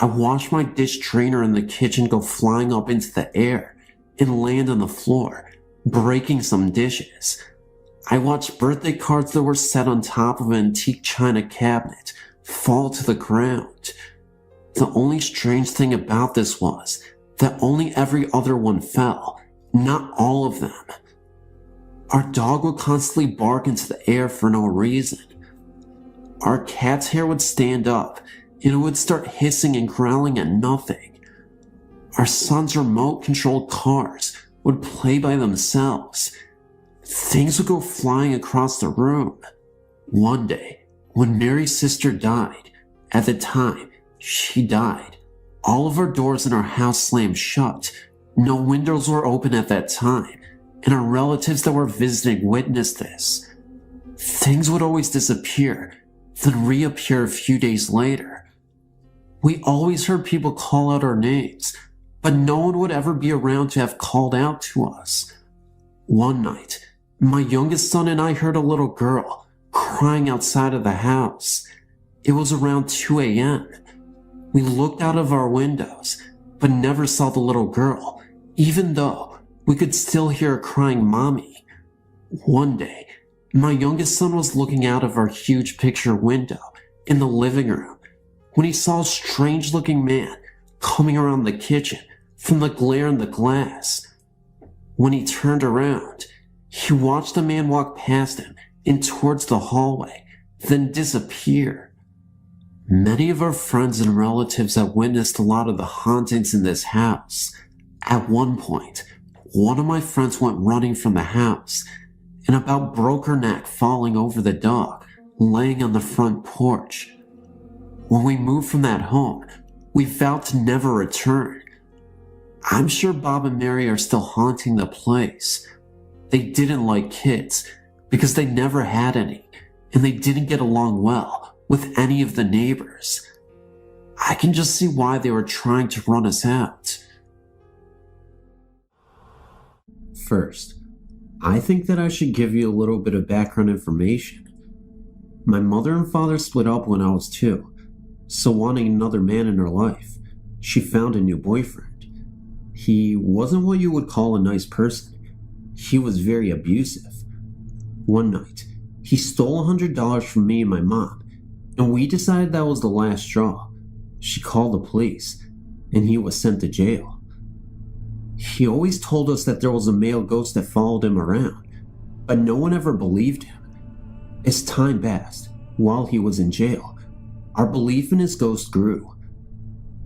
I watched my dish drainer in the kitchen go flying up into the air and land on the floor, breaking some dishes. I watched birthday cards that were set on top of an antique china cabinet fall to the ground. The only strange thing about this was that only every other one fell, not all of them. Our dog would constantly bark into the air for no reason. Our cat's hair would stand up, and it would start hissing and growling at nothing. Our son's remote-controlled cars would play by themselves. Things would go flying across the room. One day, when Mary's sister died, at the time she died, all of our doors in our house slammed shut. No windows were open at that time, and our relatives that were visiting witnessed this. Things would always disappear, then reappear a few days later. We always heard people call out our names, but no one would ever be around to have called out to us. One night, my youngest son and I heard a little girl crying outside of the house. It was around 2 a.m. We looked out of our windows, but never saw the little girl, even though we could still hear her crying, "Mommy." One day, my youngest son was looking out of our huge picture window in the living room when he saw a strange-looking man coming around the kitchen from the glare in the glass. When he turned around, he watched the man walk past him and towards the hallway, then disappear. Many of our friends and relatives have witnessed a lot of the hauntings in this house. At one point, one of my friends went running from the house and about broke her neck falling over the dog laying on the front porch. When we moved from that home, we vowed to never return. I'm sure Bob and Mary are still haunting the place. They didn't like kids because they never had any, and they didn't get along well with any of the neighbors. I can just see why they were trying to run us out. First, I think that I should give you a little bit of background information. My mother and father split up when I was 2, so wanting another man in her life, she found a new boyfriend. He wasn't what you would call a nice person. He was very abusive. One night, he stole $100 from me and my mom, and we decided that was the last straw. She called the police, and he was sent to jail. He always told us that there was a male ghost that followed him around, but no one ever believed him. As time passed, while he was in jail, our belief in his ghost grew.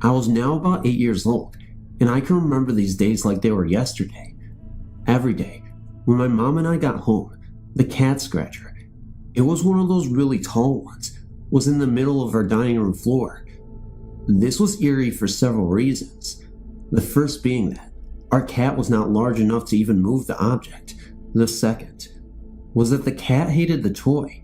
I was now about 8 years old, and I can remember these days like they were yesterday. Every day, when my mom and I got home, the cat scratcher, it was one of those really tall ones, was in the middle of our dining room floor. This was eerie for several reasons. The first being that our cat was not large enough to even move the object. The second was that the cat hated the toy.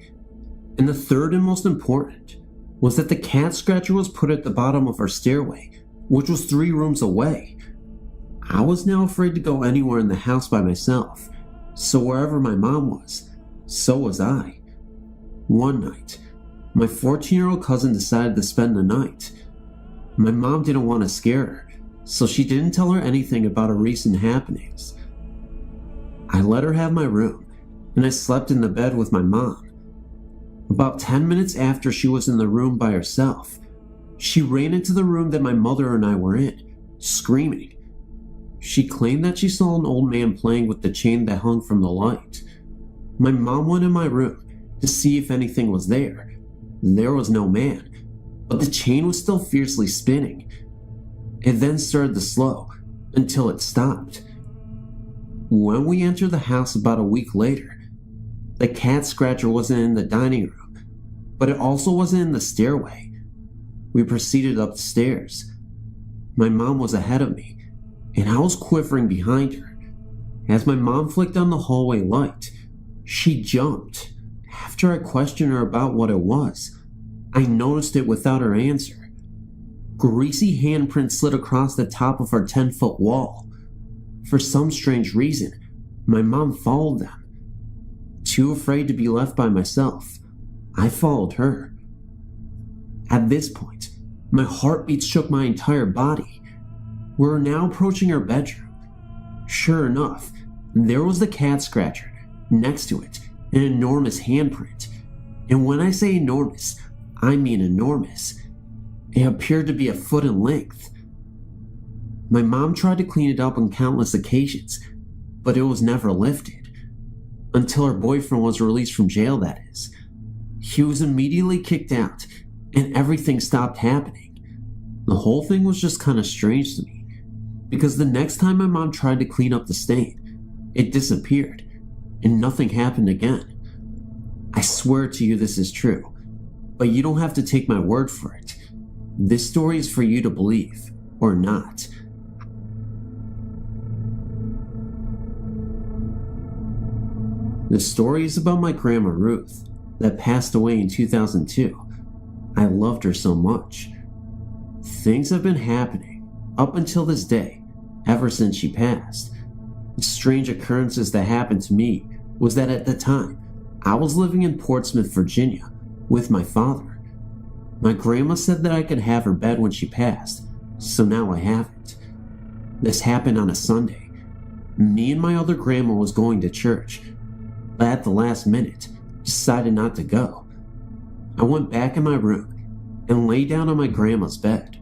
And the third and most important was that the cat scratcher was put at the bottom of our stairway, which was 3 rooms away. I was now afraid to go anywhere in the house by myself, so wherever my mom was, so was I. One night, my 14-year-old cousin decided to spend the night. My mom didn't want to scare her, so she didn't tell her anything about our recent happenings. I let her have my room, and I slept in the bed with my mom. About 10 minutes after she was in the room by herself, she ran into the room that my mother and I were in, screaming. She claimed that she saw an old man playing with the chain that hung from the light. My mom went in my room to see if anything was there. There was no man, but the chain was still fiercely spinning. It then started to slow until it stopped. When we entered the house about a week later, the cat scratcher wasn't in the dining room, but it also wasn't in the stairway. We proceeded up the stairs. My mom was ahead of me, and I was quivering behind her. As my mom flicked on the hallway light, she jumped. After I questioned her about what it was, I noticed it without her answer. Greasy handprints slid across the top of our 10-foot wall. For some strange reason, my mom followed them. Too afraid to be left by myself, I followed her. At this point, my heartbeats shook my entire body. We were now approaching our bedroom. Sure enough, there was the cat scratcher. Next to it, an enormous handprint. And when I say enormous, I mean enormous. It appeared to be a foot in length. My mom tried to clean it up on countless occasions, but it was never lifted. Until her boyfriend was released from jail, that is. He was immediately kicked out, and everything stopped happening. The whole thing was just kind of strange to me, because the next time my mom tried to clean up the stain, it disappeared, and nothing happened again. I swear to you this is true, but you don't have to take my word for it. This story is for you to believe, or not. The story is about my grandma Ruth, that passed away in 2002. I loved her so much. Things have been happening up until this day, ever since she passed. The strange occurrences that happened to me was that at the time, I was living in Portsmouth, Virginia, with my father. My grandma said that I could have her bed when she passed, so now I have it. This happened on a Sunday. Me and my other grandma was going to church, but at the last minute, decided not to go. I went back in my room and lay down on my grandma's bed.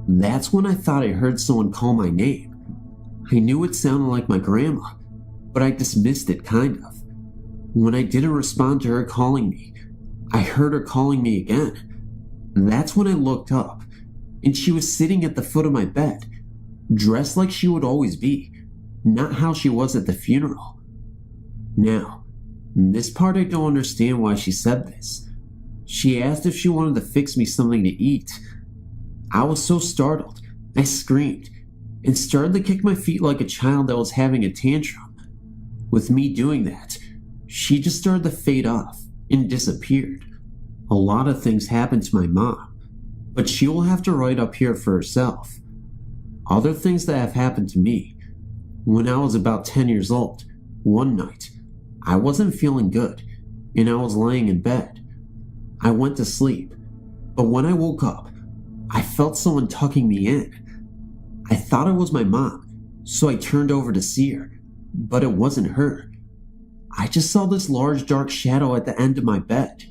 That's when I thought I heard someone call my name. I knew it sounded like my grandma, but I dismissed it kind of. When I didn't respond to her calling me, I heard her calling me again. That's when I looked up, and she was sitting at the foot of my bed, dressed like she would always be, not how she was at the funeral. Now, this part I don't understand why she said this. She asked if she wanted to fix me something to eat. I was so startled, I screamed, and started to kick my feet like a child that was having a tantrum. With me doing that, she just started to fade off and disappeared. A lot of things happened to my mom, but she will have to write up here for herself. Other things that have happened to me. When I was about 10 years old, one night, I wasn't feeling good and I was laying in bed. I went to sleep, but when I woke up, I felt someone tucking me in. I thought it was my mom, so I turned over to see her, but it wasn't her. I just saw this large dark shadow at the end of my bed.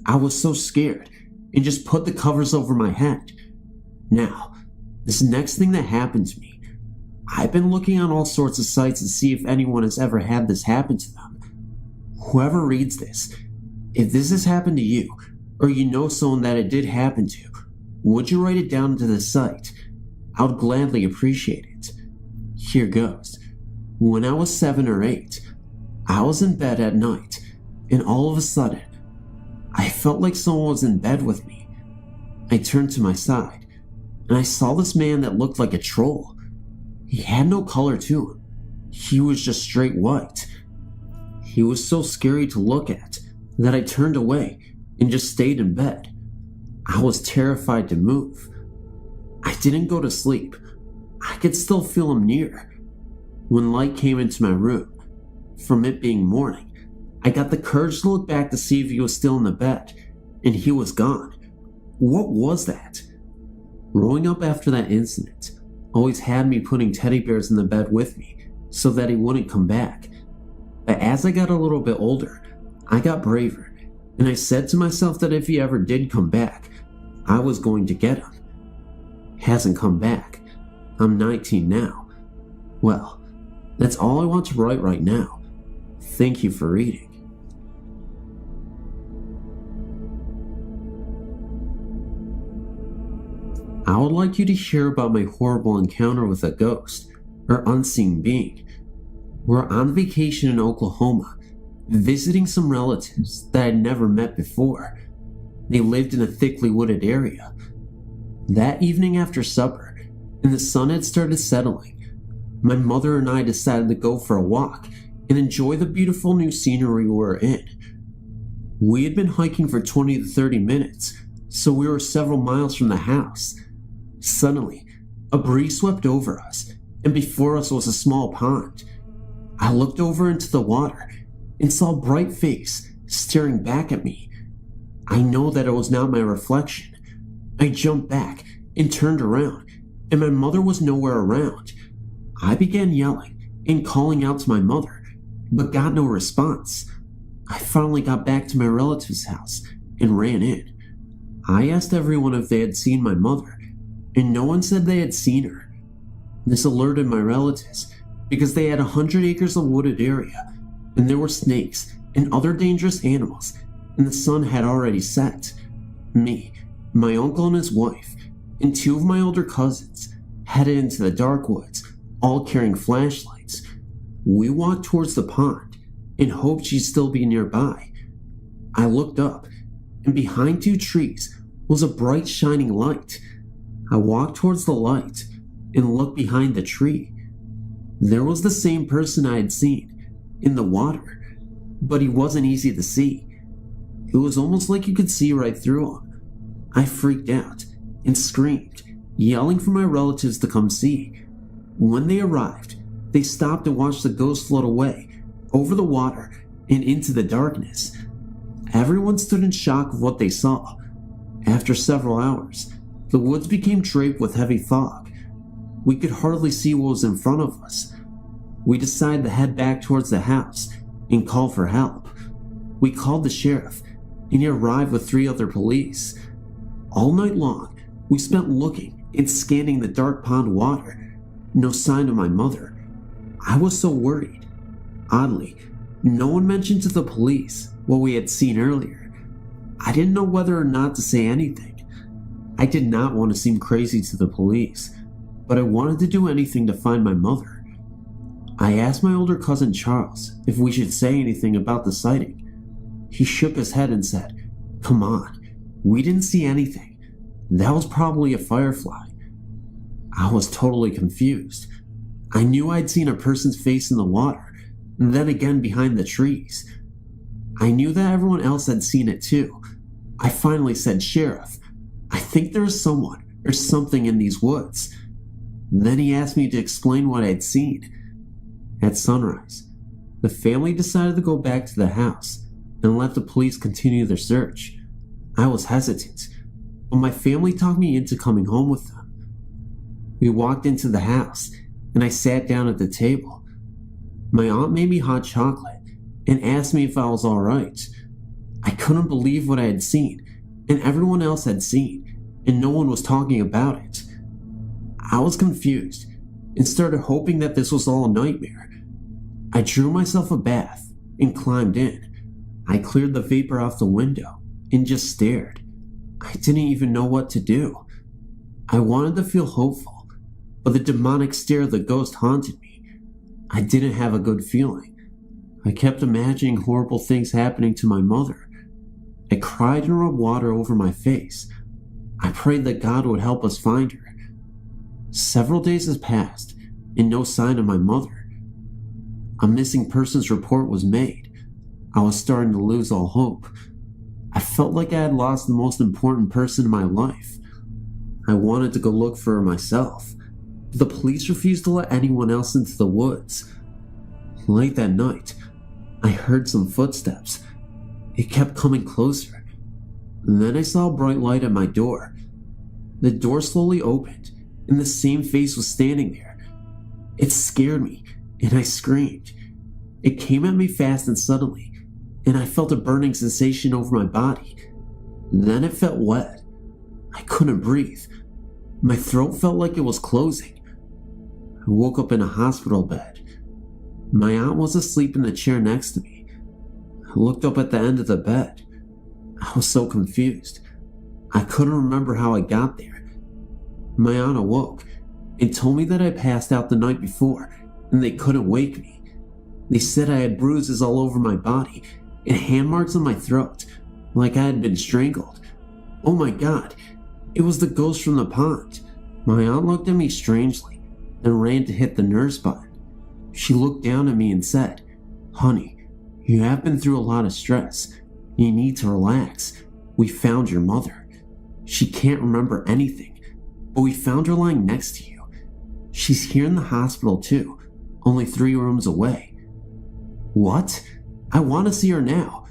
I was so scared and just put the covers over my head. Now, this next thing that happened to me, I've been looking on all sorts of sites to see if anyone has ever had this happen to them. Whoever reads this, if this has happened to you, or you know someone that it did happen to, would you write it down to the site? I would gladly appreciate it. Here goes. When I was 7 or 8, I was in bed at night, and all of a sudden, I felt like someone was in bed with me. I turned to my side, and I saw this man that looked like a troll. He had no color to him. He was just straight white. He was so scary to look at that I turned away and just stayed in bed. I was terrified to move. I didn't go to sleep. I could still feel him near. When light came into my room, from it being morning, I got the courage to look back to see if he was still in the bed, and he was gone. What was that? Growing up after that incident always had me putting teddy bears in the bed with me so that he wouldn't come back. But as I got a little bit older, I got braver, and I said to myself that if he ever did come back, I was going to get him. Hasn't come back. I'm 19 now. Well, that's all I want to write right now. Thank you for reading. I would like you to hear about my horrible encounter with a ghost, or unseen being. We're on vacation in Oklahoma, visiting some relatives that I'd never met before. They lived in a thickly wooded area. That evening after supper, and the sun had started settling, my mother and I decided to go for a walk and enjoy the beautiful new scenery we were in. We had been hiking for 20 to 30 minutes, so we were several miles from the house. Suddenly, a breeze swept over us, and before us was a small pond. I looked over into the water and saw a bright face staring back at me. I know that it was not my reflection. I jumped back and turned around, and my mother was nowhere around. I began yelling and calling out to my mother, but got no response. I finally got back to my relative's house and ran in. I asked everyone if they had seen my mother, and no one said they had seen her. This alerted my relatives because they had 100 acres of wooded area, and there were snakes and other dangerous animals, and the sun had already set. Me, my uncle and his wife, and 2 of my older cousins headed into the dark woods, all carrying flashlights. We walked towards the pond and hoped she'd still be nearby. I looked up, and behind 2 trees was a bright shining light. I walked towards the light and looked behind the tree. There was the same person I had seen in the water, but he wasn't easy to see. It was almost like you could see right through him. I freaked out and screamed, yelling for my relatives to come see. When they arrived, they stopped to watch the ghost float away over the water and into the darkness. Everyone stood in shock of what they saw. After several hours, the woods became draped with heavy fog. We could hardly see what was in front of us. We decided to head back towards the house and call for help. We called the sheriff, and he arrived with 3 other police. All night long, we spent looking and scanning the dark pond water. No sign of my mother. I was so worried. Oddly, no one mentioned to the police what we had seen earlier. I didn't know whether or not to say anything. I did not want to seem crazy to the police, but I wanted to do anything to find my mother. I asked my older cousin Charles if we should say anything about the sighting. He shook his head and said, "Come on, we didn't see anything. That was probably a firefly." I was totally confused. I knew I'd seen a person's face in the water, and then again behind the trees. I knew that everyone else had seen it too. I finally said, "Sheriff, I think there is someone or something in these woods." Then he asked me to explain what I'd seen. At sunrise, the family decided to go back to the house and let the police continue their search. I was hesitant, but my family talked me into coming home with them. We walked into the house, and I sat down at the table. My aunt made me hot chocolate and asked me if I was alright. I couldn't believe what I had seen, and everyone else had seen, and no one was talking about it. I was confused and started hoping that this was all a nightmare. I drew myself a bath and climbed in. I cleared the vapor off the window and just stared. I didn't even know what to do. I wanted to feel hopeful, but the demonic stare of the ghost haunted me. I didn't have a good feeling. I kept imagining horrible things happening to my mother. I cried and rubbed water over my face. I prayed that God would help us find her. Several days has passed, and no sign of my mother. A missing persons report was made. I was starting to lose all hope. I felt like I had lost the most important person in my life. I wanted to go look for her myself, but the police refused to let anyone else into the woods. Late that night, I heard some footsteps. It kept coming closer. And then I saw a bright light at my door. The door slowly opened, and the same face was standing there. It scared me, and I screamed. It came at me fast and suddenly, and I felt a burning sensation over my body. Then it felt wet. I couldn't breathe. My throat felt like it was closing. I woke up in a hospital bed. My aunt was asleep in the chair next to me. I looked up at the end of the bed. I was so confused. I couldn't remember how I got there. My aunt awoke and told me that I passed out the night before and they couldn't wake me. They said I had bruises all over my body and hand marks on my throat, like I had been strangled. Oh my God, it was the ghost from the pond. My aunt looked at me strangely, then ran to hit the nurse button. She looked down at me and said, "Honey, you have been through a lot of stress. You need to relax. We found your mother. She can't remember anything, but we found her lying next to you. She's here in the hospital too, only 3 rooms away." What? I want to see her now.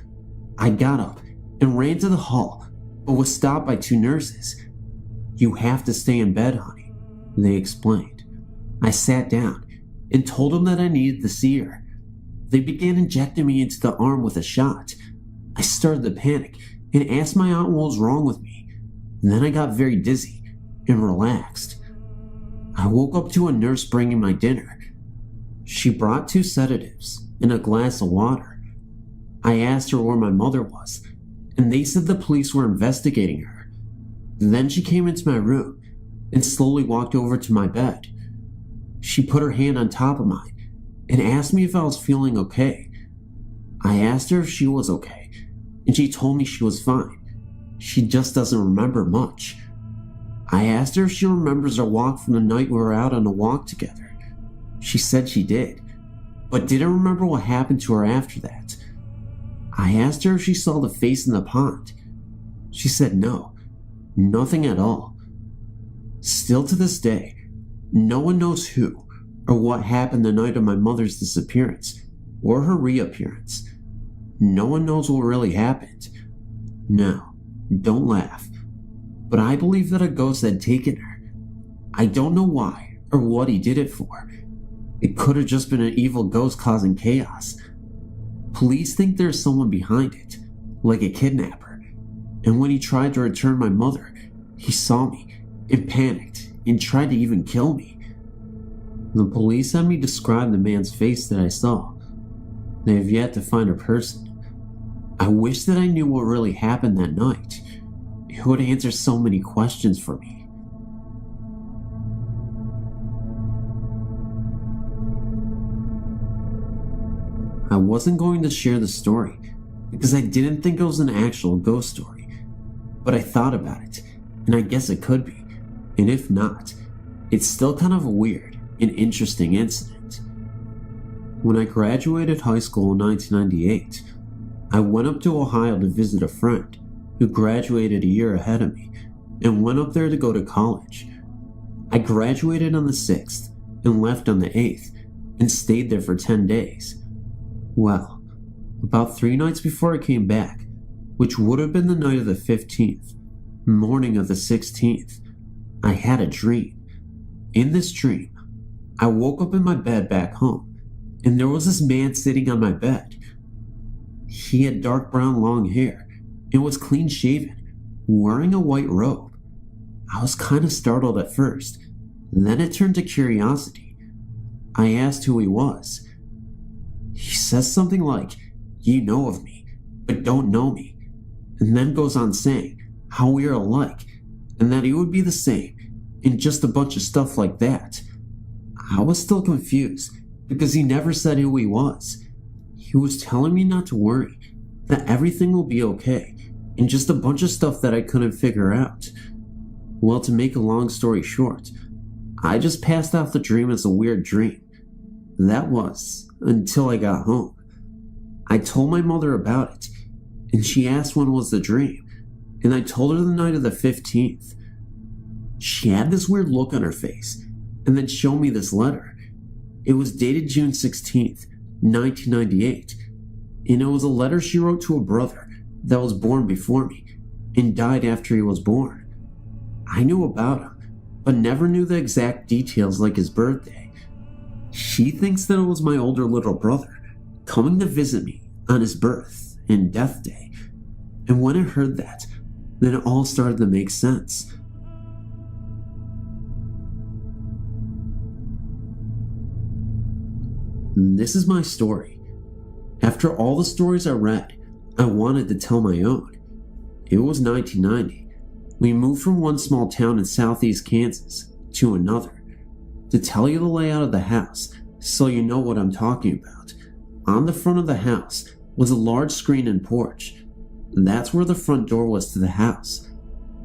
I got up and ran to the hall, but was stopped by 2 nurses. "You have to stay in bed, honey," they explained. I sat down and told them that I needed to see her. They began injecting me into the arm with a shot. I started to panic and asked my aunt what was wrong with me. Then I got very dizzy and relaxed. I woke up to a nurse bringing my dinner. She brought 2 sedatives and a glass of water. I asked her where my mother was, and they said the police were investigating her. Then she came into my room and slowly walked over to my bed. She put her hand on top of mine and asked me if I was feeling okay. I asked her if she was okay, and she told me she was fine. She just doesn't remember much. I asked her if she remembers our walk from the night we were out on a walk together. She said she did, but didn't remember what happened to her after that. I asked her if she saw the face in the pond. She said no, nothing at all. Still to this day, no one knows who or what happened the night of my mother's disappearance or her reappearance. No one knows what really happened. No, don't laugh, but I believe that a ghost had taken her. I don't know why or what he did it for. It could have just been an evil ghost causing chaos. Police think there's someone behind it, like a kidnapper. And when he tried to return my mother, he saw me and panicked and tried to even kill me. The police had me describe the man's face that I saw. They have yet to find a person. I wish that I knew what really happened that night. It would answer so many questions for me. I wasn't going to share the story because I didn't think it was an actual ghost story, but I thought about it, and I guess it could be, and if not, it's still kind of a weird and interesting incident. When I graduated high school in 1998, I went up to Ohio to visit a friend who graduated a year ahead of me and went up there to go to college. I graduated on the 6th and left on the 8th and stayed there for 10 days. Well, about 3 nights before I came back, which would have been the night of the 15th, morning of the 16th, I had a dream. In this dream, I woke up in my bed back home, and there was this man sitting on my bed. He had dark brown long hair and was clean shaven, wearing a white robe. I was kind of startled at first, then it turned to curiosity. I asked who he was. He says something like, "You know of me, but don't know me," and then goes on saying how we are alike and that he would be the same, and just a bunch of stuff like that. I was still confused because he never said who he was. He was telling me not to worry, that everything will be okay, and just a bunch of stuff that I couldn't figure out. Well, to make a long story short, I just passed off the dream as a weird dream. That was until I got home. I told my mother about it, and she asked when was the dream, and I told her the night of the 15th. She had this weird look on her face, and then showed me this letter. It was dated June 16th, 1998, and it was a letter she wrote to a brother that was born before me and died after he was born. I knew about him, but never knew the exact details like his birthday. She thinks that it was my older little brother coming to visit me on his birth and death day, and when I heard that, then it all started to make sense. This is my story. After all the stories I read, I wanted to tell my own. It was 1990. We moved from one small town in southeast Kansas to another. To tell you the layout of the house, so you know what I'm talking about, on the front of the house was a large screen and porch. That's where the front door was to the house.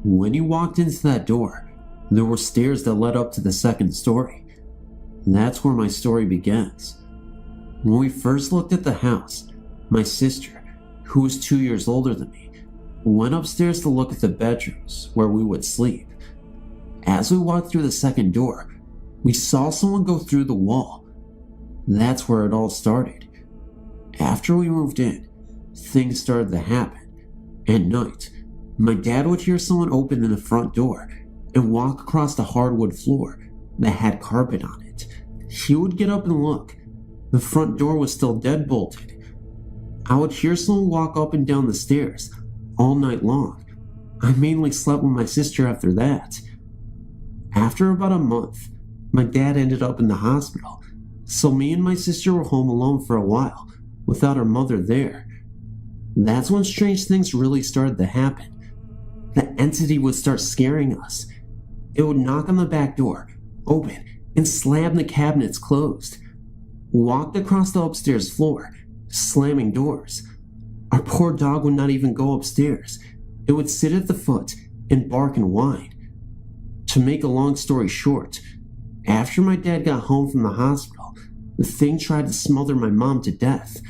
When you walked into that door, there were stairs that led up to the second story. That's where my story begins. When we first looked at the house, my sister, who was 2 years older than me, went upstairs to look at the bedrooms where we would sleep. As we walked through the second door, we saw someone go through the wall. That's where it all started. After we moved in, things started to happen. At night, my dad would hear someone open in the front door and walk across the hardwood floor that had carpet on it. He would get up and look. The front door was still dead bolted. I would hear someone walk up and down the stairs all night long. I mainly slept with my sister after that. After about a month, my dad ended up in the hospital, so me and my sister were home alone for a while, without our mother there. That's when strange things really started to happen. The entity would start scaring us. It would knock on the back door, open, and slam the cabinets closed. Walked across the upstairs floor, slamming doors. Our poor dog would not even go upstairs. It would sit at the foot and bark and whine. To make a long story short, after my dad got home from the hospital, the thing tried to smother my mom to death.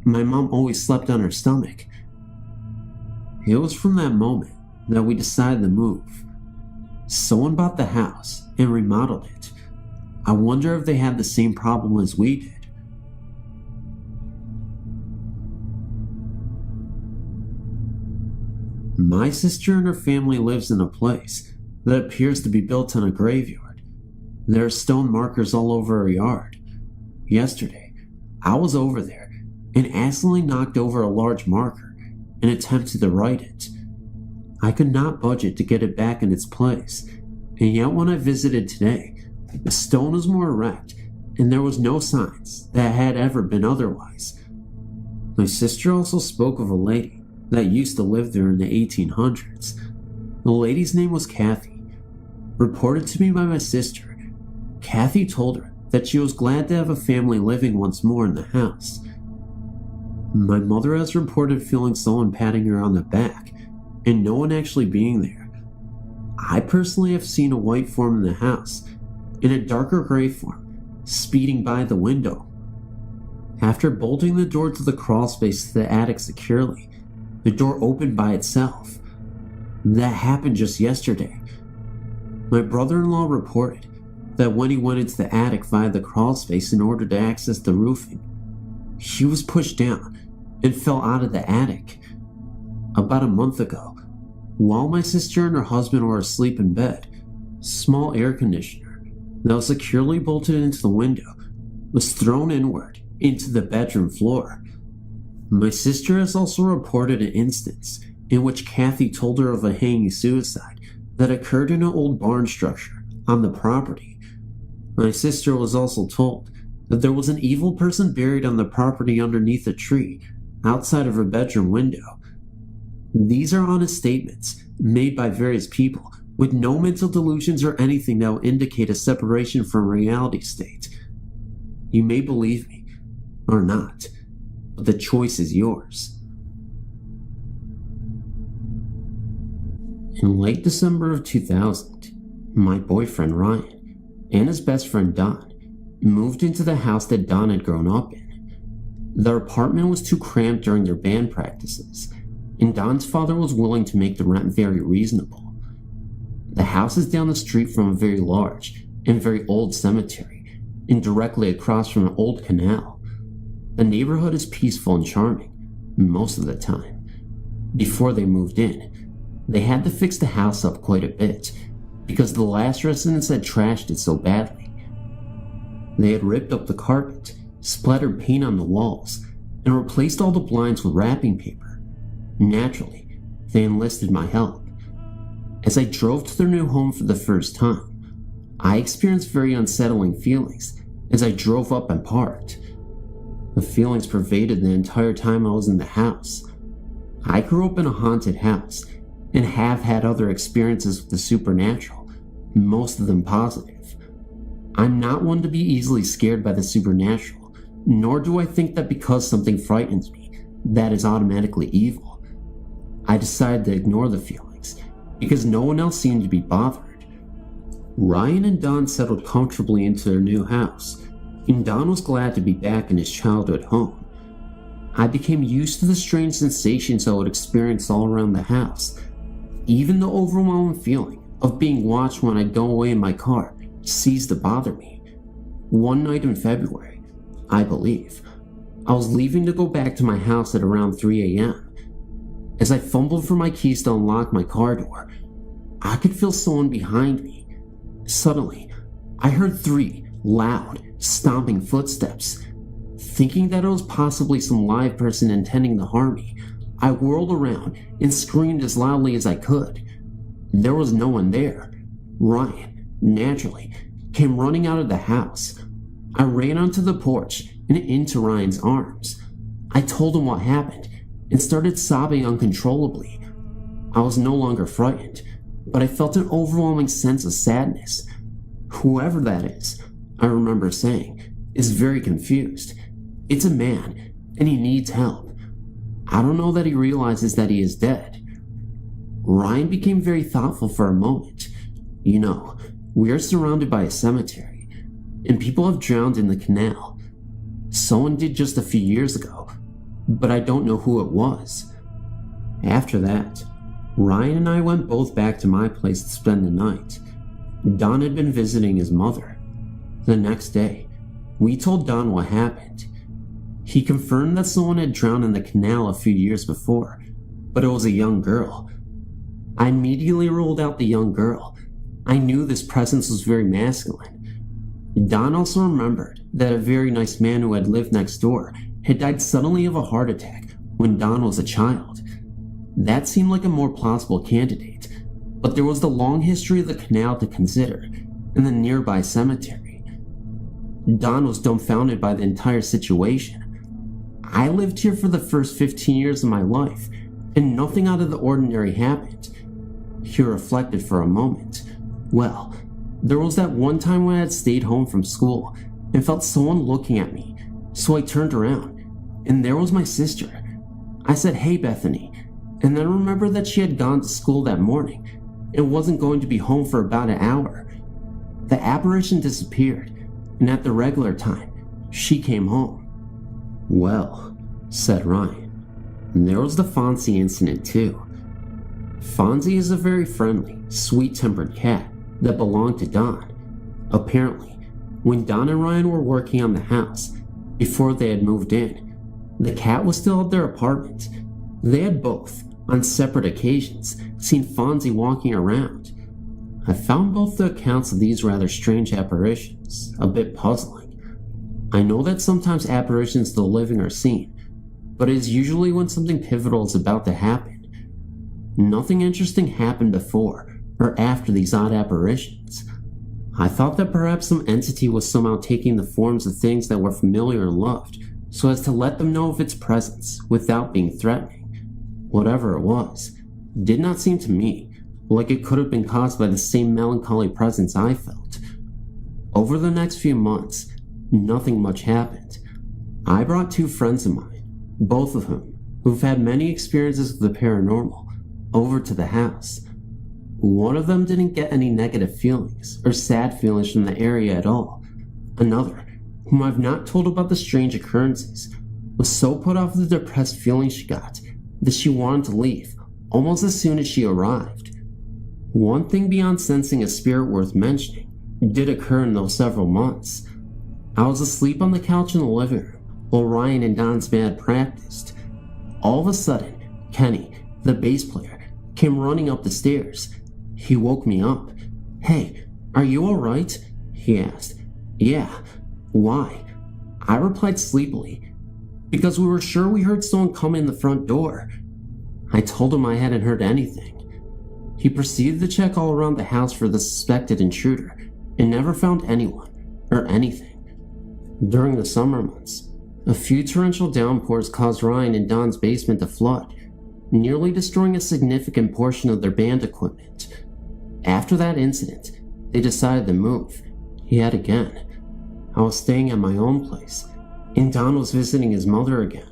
My mom always slept on her stomach. It was from that moment that we decided to move. Someone bought the house and remodeled it. I wonder if they had the same problem as we did. My sister and her family lives in a place that appears to be built on a graveyard. There are stone markers all over our yard. Yesterday, I was over there and accidentally knocked over a large marker and attempted to write it. I could not budge it to get it back in its place, and yet when I visited today, the stone was more erect, and there was no signs that it had ever been otherwise. My sister also spoke of a lady that used to live there in the 1800s. The lady's name was Kathy. Reported to me by my sister, Kathy told her that she was glad to have a family living once more in the house. My mother has reported feeling someone patting her on the back, and no one actually being there. I personally have seen a white form in the house, in a darker gray form, speeding by the window. After bolting the door to the crawlspace to the attic securely, the door opened by itself. That happened just yesterday. My brother-in-law reported that when he went into the attic via the crawl space in order to access the roofing, he was pushed down and fell out of the attic. About a month ago, while my sister and her husband were asleep in bed, a small air conditioner that was securely bolted into the window was thrown inward into the bedroom floor. My sister has also reported an instance in which Kathy told her of a hanging suicide that occurred in an old barn structure on the property. My sister was also told that there was an evil person buried on the property underneath a tree outside of her bedroom window. These are honest statements made by various people with no mental delusions or anything that will indicate a separation from reality state. You may believe me or not, but the choice is yours. In late December of 2000, my boyfriend Ryan and his best friend Don moved into the house that Don had grown up in. Their apartment was too cramped during their band practices, and Don's father was willing to make the rent very reasonable. The house is down the street from a very large and very old cemetery, and directly across from an old canal. The neighborhood is peaceful and charming most of the time. Before they moved in, they had to fix the house up quite a bit because the last residents had trashed it so badly. They had ripped up the carpet, splattered paint on the walls, and replaced all the blinds with wrapping paper. Naturally, they enlisted my help. As I drove to their new home for the first time, I experienced very unsettling feelings as I drove up and parked. The feelings pervaded the entire time I was in the house. I grew up in a haunted house and have had other experiences with the supernatural, most of them positive. I'm not one to be easily scared by the supernatural, nor do I think that because something frightens me, that is automatically evil. I decided to ignore the feelings because no one else seemed to be bothered. Ryan and Don settled comfortably into their new house, and Don was glad to be back in his childhood home. I became used to the strange sensations I would experience all around the house. Even the overwhelming feeling of being watched when I'd go away in my car ceased to bother me. One night in February, I believe, I was leaving to go back to my house at around 3 a.m. As I fumbled for my keys to unlock my car door, I could feel someone behind me. Suddenly, I heard 3 loud, stomping footsteps. Thinking that it was possibly some live person intending to harm me, I whirled around and screamed as loudly as I could. There was no one there. Ryan, naturally, came running out of the house. I ran onto the porch and into Ryan's arms. I told him what happened and started sobbing uncontrollably. I was no longer frightened, but I felt an overwhelming sense of sadness. Whoever that is, I remember saying, is very confused. It's a man, and he needs help. I don't know that he realizes that he is dead. Ryan became very thoughtful for a moment. You know, we are surrounded by a cemetery, and people have drowned in the canal. Someone did just a few years ago, but I don't know who it was. After that, Ryan and I went both back to my place to spend the night. Don had been visiting his mother. The next day, we told Don what happened. He confirmed that someone had drowned in the canal a few years before, but it was a young girl. I immediately ruled out the young girl. I knew this presence was very masculine. Don also remembered that a very nice man who had lived next door had died suddenly of a heart attack when Don was a child. That seemed like a more plausible candidate, but there was the long history of the canal to consider and the nearby cemetery. Don was dumbfounded by the entire situation. I lived here for the first 15 years of my life, and nothing out of the ordinary happened. He reflected for a moment. Well, there was that one time when I had stayed home from school and felt someone looking at me, so I turned around, and there was my sister. I said, "Hey, Bethany," and then remembered that she had gone to school that morning and wasn't going to be home for about an hour. The apparition disappeared, and at the regular time, she came home. "Well," said Ryan, there was the Fonzie incident too. Fonzie is a very friendly, sweet-tempered cat that belonged to Don. Apparently, when Don and Ryan were working on the house, before they had moved in, the cat was still at their apartment. They had both, on separate occasions, seen Fonzie walking around. I found both the accounts of these rather strange apparitions a bit puzzling. I know that sometimes apparitions of the living are seen, but it is usually when something pivotal is about to happen. Nothing interesting happened before or after these odd apparitions. I thought that perhaps some entity was somehow taking the forms of things that were familiar and loved, so as to let them know of its presence without being threatening. Whatever it was, did not seem to me like it could have been caused by the same melancholy presence I felt. Over the next few months, nothing much happened. I brought 2 friends of mine, both of whom who've had many experiences with the paranormal, over to the house. One of them didn't get any negative feelings or sad feelings from the area at all. Another, whom I've not told about the strange occurrences, was so put off the depressed feeling she got that she wanted to leave almost as soon as she arrived. One thing beyond sensing a spirit worth mentioning did occur in those several months. I was asleep on the couch in the living room while Ryan and Don's band practiced. All of a sudden, Kenny, the bass player, came running up the stairs. He woke me up. "Hey, are you alright?" he asked. "Yeah. Why?" I replied sleepily, "Because we were sure we heard someone come in the front door." I told him I hadn't heard anything. He proceeded to check all around the house for the suspected intruder and never found anyone or anything. During the summer months, a few torrential downpours caused Ryan and Don's basement to flood, nearly destroying a significant portion of their band equipment. After that incident, they decided to move yet again. I was staying at my own place, and Don was visiting his mother again.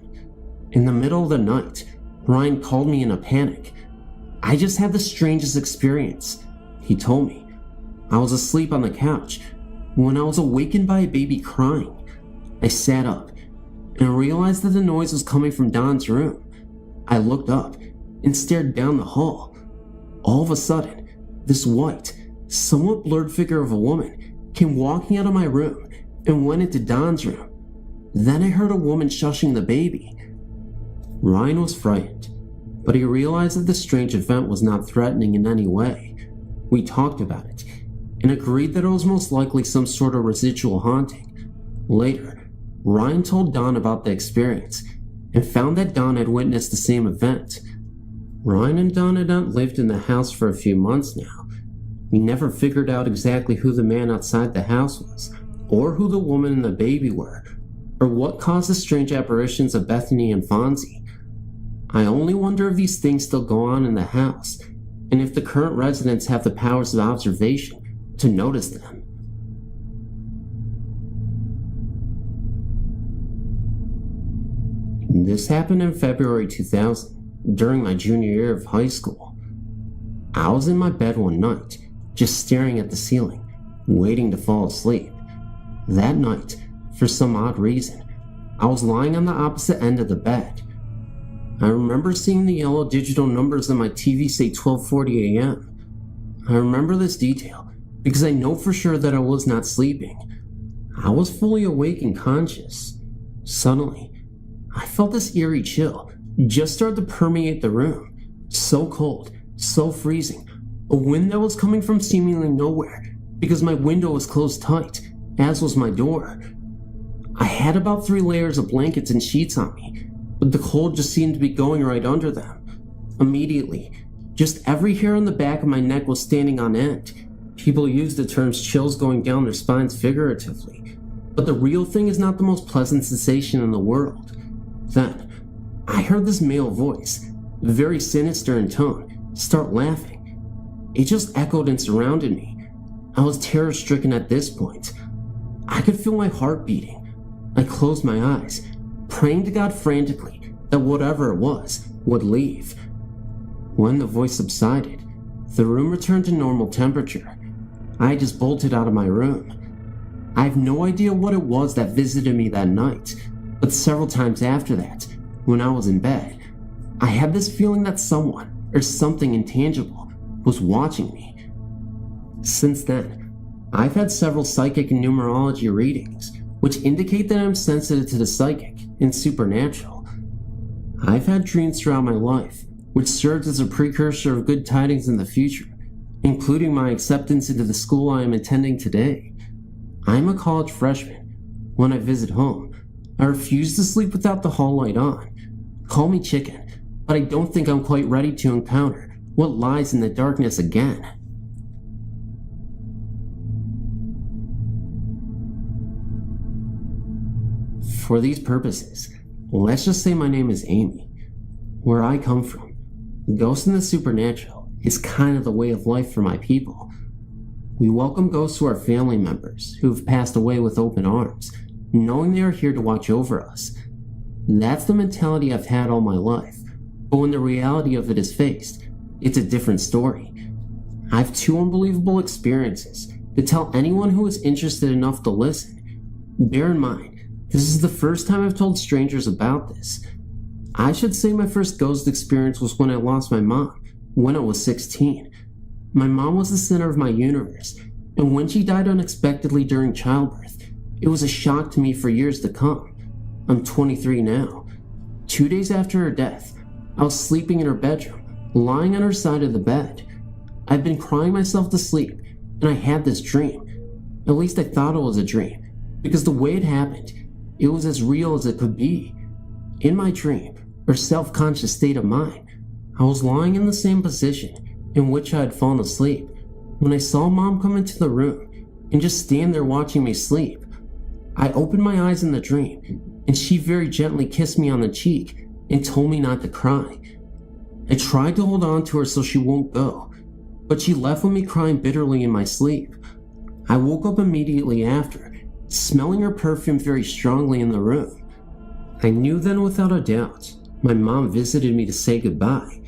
In the middle of the night, Ryan called me in a panic. "I just had the strangest experience," he told me. "I was asleep on the couch when I was awakened by a baby crying. I sat up and realized that the noise was coming from Don's room. I looked up and stared down the hall. All of a sudden, this white, somewhat blurred figure of a woman came walking out of my room and went into Don's room. Then I heard a woman shushing the baby." Ryan was frightened, but he realized that the strange event was not threatening in any way. We talked about it and agreed that it was most likely some sort of residual haunting. Later, Ryan told Don about the experience and found that Don had witnessed the same event. Ryan and Don had not lived in the house for a few months now. We never figured out exactly who the man outside the house was, or who the woman and the baby were, or what caused the strange apparitions of Bethany and Fonzie. I only wonder if these things still go on in the house, and if the current residents have the powers of observation to notice them. This happened in February 2000, during my junior year of high school. I was in my bed one night, just staring at the ceiling, waiting to fall asleep. That night, for some odd reason, I was lying on the opposite end of the bed. I remember seeing the yellow digital numbers on my TV say 12:40 a.m. I remember this detail because I know for sure that I was not sleeping. I was fully awake and conscious. Suddenly, I felt this eerie chill just start to permeate the room. So cold, so freezing. A wind that was coming from seemingly nowhere because my window was closed tight, as was my door. I had about 3 layers of blankets and sheets on me, but the cold just seemed to be going right under them. Immediately, just every hair on the back of my neck was standing on end. People use the terms chills going down their spines figuratively, but the real thing is not the most pleasant sensation in the world. Then, I heard this male voice, very sinister in tone, start laughing. It just echoed and surrounded me. I was terror-stricken at this point. I could feel my heart beating. I closed my eyes, praying to God frantically that whatever it was would leave. When the voice subsided, the room returned to normal temperature. I just bolted out of my room. I have no idea what it was that visited me that night, but several times after that, when I was in bed, I had this feeling that someone or something intangible was watching me. Since then, I've had several psychic and numerology readings, which indicate that I'm sensitive to the psychic and supernatural. I've had dreams throughout my life, which served as a precursor of good tidings in the future, including my acceptance into the school I am attending today. I am a college freshman. When I visit home, I refuse to sleep without the hall light on. Call me chicken, but I don't think I'm quite ready to encounter what lies in the darkness again. For these purposes, let's just say my name is Amy. Where I come from, ghosts and the supernatural is kind of the way of life for my people. We welcome ghosts to our family members who have passed away with open arms, knowing they are here to watch over us. That's the mentality I've had all my life, but when the reality of it is faced, it's a different story. I have 2 unbelievable experiences to tell anyone who is interested enough to listen. Bear in mind, this is the first time I've told strangers about this. I should say my first ghost experience was when I lost my mom, when I was 16. My mom was the center of my universe, and when she died unexpectedly during childbirth, it was a shock to me for years to come. I'm 23 now. 2 days after her death, I was sleeping in her bedroom, lying on her side of the bed. I'd been crying myself to sleep, and I had this dream. At least I thought it was a dream, because the way it happened, it was as real as it could be. In my dream, or self-conscious state of mind, I was lying in the same position in which I had fallen asleep when I saw Mom come into the room and just stand there watching me sleep. I opened my eyes in the dream, and she very gently kissed me on the cheek and told me not to cry. I tried to hold on to her so she won't go, but she left with me crying bitterly in my sleep. I woke up immediately after, smelling her perfume very strongly in the room. I knew then without a doubt, my mom visited me to say goodbye.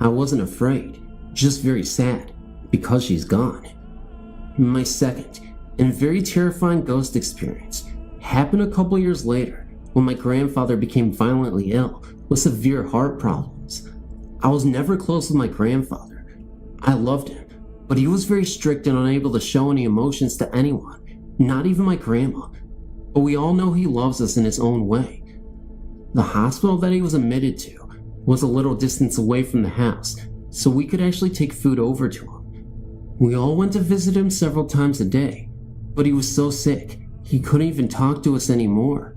I wasn't afraid, just very sad, because she's gone. My second and very terrifying ghost experience happened a couple years later when my grandfather became violently ill with severe heart problems. I was never close with my grandfather. I loved him, but he was very strict and unable to show any emotions to anyone, not even my grandma. But we all know he loves us in his own way. The hospital that he was admitted to was a little distance away from the house, so we could actually take food over to him. We all went to visit him several times a day, but he was so sick, he couldn't even talk to us anymore.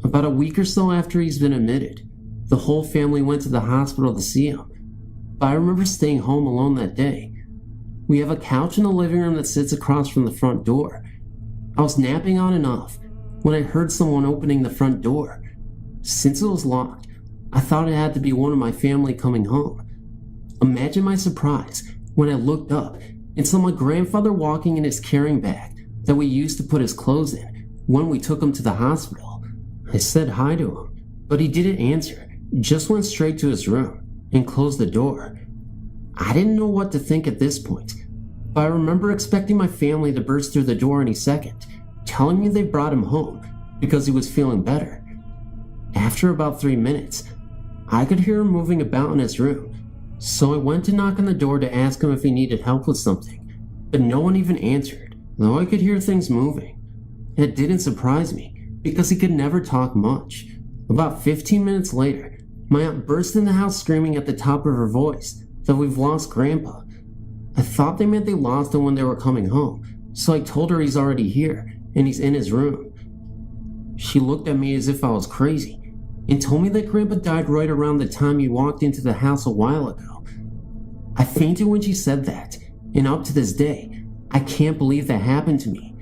About a week or so after he's been admitted, the whole family went to the hospital to see him, but I remember staying home alone that day. We have a couch in the living room that sits across from the front door. I was napping on and off when I heard someone opening the front door. Since it was locked, I thought it had to be one of my family coming home. Imagine my surprise when I looked up and saw my grandfather walking in his carrying bag that we used to put his clothes in when we took him to the hospital. I said hi to him, but he didn't answer, just went straight to his room and closed the door. I didn't know what to think at this point, but I remember expecting my family to burst through the door any second, telling me they brought him home because he was feeling better. After about 3 minutes, I could hear him moving about in his room, so I went to knock on the door to ask him if he needed help with something, but no one even answered, though I could hear things moving. It didn't surprise me, because he could never talk much. About 15 minutes later, my aunt burst in the house screaming at the top of her voice that we've lost Grandpa. I thought they meant they lost him when they were coming home, so I told her he's already here, and he's in his room. She looked at me as if I was crazy, and told me that Grandpa died right around the time he walked into the house a while ago. I fainted when she said that, and up to this day, I can't believe that happened to me.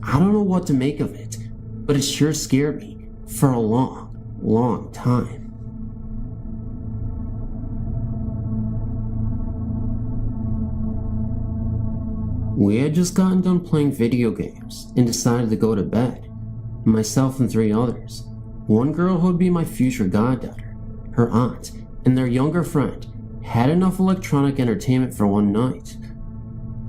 I don't know what to make of it, but it sure scared me for a long, long time. We had just gotten done playing video games and decided to go to bed, myself and 3 others. One girl who would be my future goddaughter, her aunt, and their younger friend had enough electronic entertainment for one night.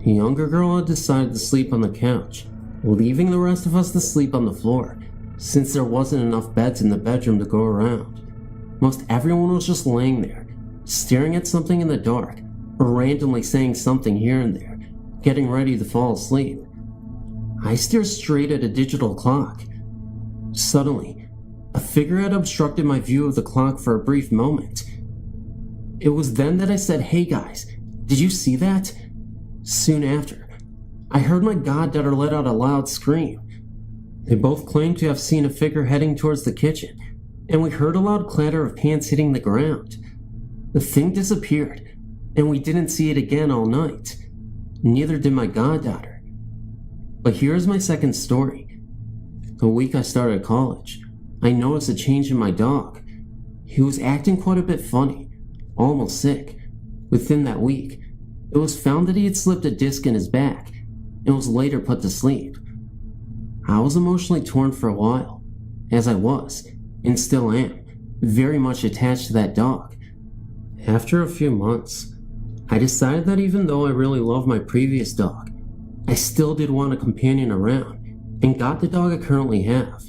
The younger girl had decided to sleep on the couch, leaving the rest of us to sleep on the floor, since there wasn't enough beds in the bedroom to go around. Most everyone was just laying there, staring at something in the dark, or randomly saying something here and there, getting ready to fall asleep. I stared straight at a digital clock. Suddenly, a figure had obstructed my view of the clock for a brief moment. It was then that I said, "Hey guys, did you see that?" Soon after, I heard my goddaughter let out a loud scream. They both claimed to have seen a figure heading towards the kitchen, and we heard a loud clatter of pans hitting the ground. The thing disappeared, and we didn't see it again all night. Neither did my goddaughter. But here's my second story. The week I started college, I noticed a change in my dog. He was acting quite a bit funny, almost sick. Within that week, it was found that he had slipped a disc in his back and was later put to sleep. I was emotionally torn for a while, as I was, and still am, very much attached to that dog. After a few months, I decided that even though I really loved my previous dog, I still did want a companion around, and got the dog I currently have.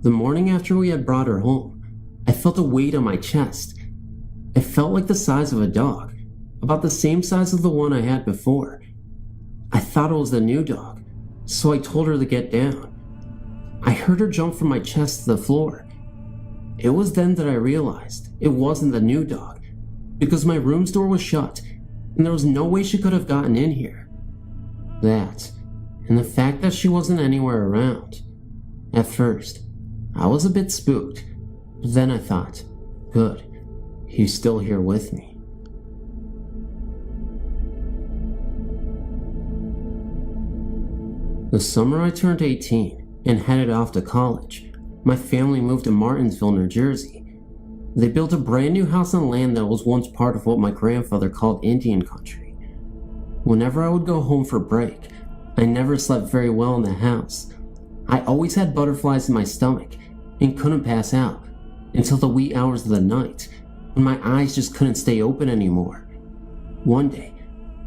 The morning after we had brought her home, I felt a weight on my chest. It felt like the size of a dog, about the same size as the one I had before. I thought it was the new dog, so I told her to get down. I heard her jump from my chest to the floor. It was then that I realized it wasn't the new dog, because my room's door was shut, and there was no way she could have gotten in here. That, and the fact that she wasn't anywhere around. At first, I was a bit spooked, but then I thought, good, he's still here with me. The summer I turned 18 and headed off to college, my family moved to Martinsville, New Jersey. They built a brand new house on land that was once part of what my grandfather called Indian country. Whenever I would go home for break, I never slept very well in the house. I always had butterflies in my stomach and couldn't pass out until the wee hours of the night when my eyes just couldn't stay open anymore. One day,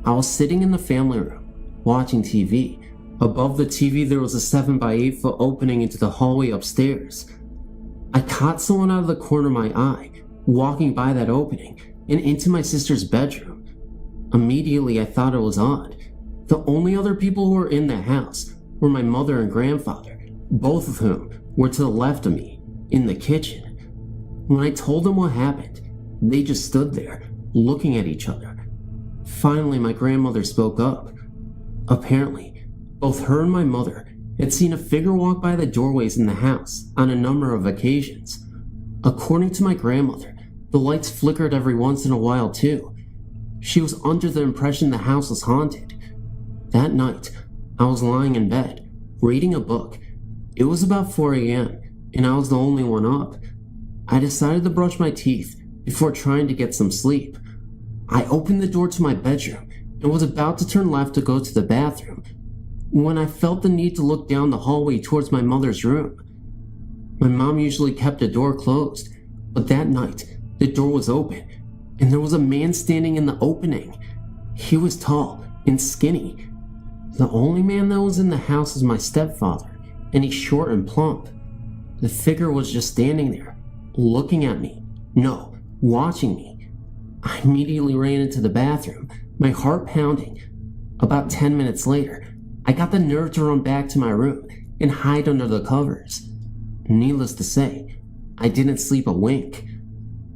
I was sitting in the family room watching TV. Above the TV there was a 7x8 foot opening into the hallway upstairs. I caught someone out of the corner of my eye walking by that opening and into my sister's bedroom. Immediately I thought it was odd. The only other people who were in the house were my mother and grandfather, both of whom were to the left of me, in the kitchen. When I told them what happened, they just stood there, looking at each other. Finally, my grandmother spoke up. Apparently, both her and my mother had seen a figure walk by the doorways in the house on a number of occasions. According to my grandmother, the lights flickered every once in a while too. She was under the impression the house was haunted. That night, I was lying in bed, reading a book. It was about 4 a.m., and I was the only one up. I decided to brush my teeth before trying to get some sleep. I opened the door to my bedroom and was about to turn left to go to the bathroom when I felt the need to look down the hallway towards my mother's room. My mom usually kept the door closed, but that night the door was open and there was a man standing in the opening. He was tall and skinny. The only man that was in the house was my stepfather, and he's short and plump. The figure was just standing there, looking at me. No, watching me. I immediately ran into the bathroom, my heart pounding. About 10 minutes later, I got the nerve to run back to my room and hide under the covers. Needless to say, I didn't sleep a wink.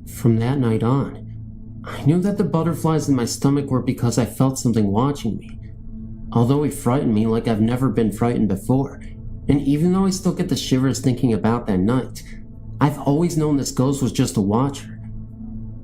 From that night on, I knew that the butterflies in my stomach were because I felt something watching me. Although it frightened me like I've never been frightened before, and even though I still get the shivers thinking about that night, I've always known this ghost was just a watcher.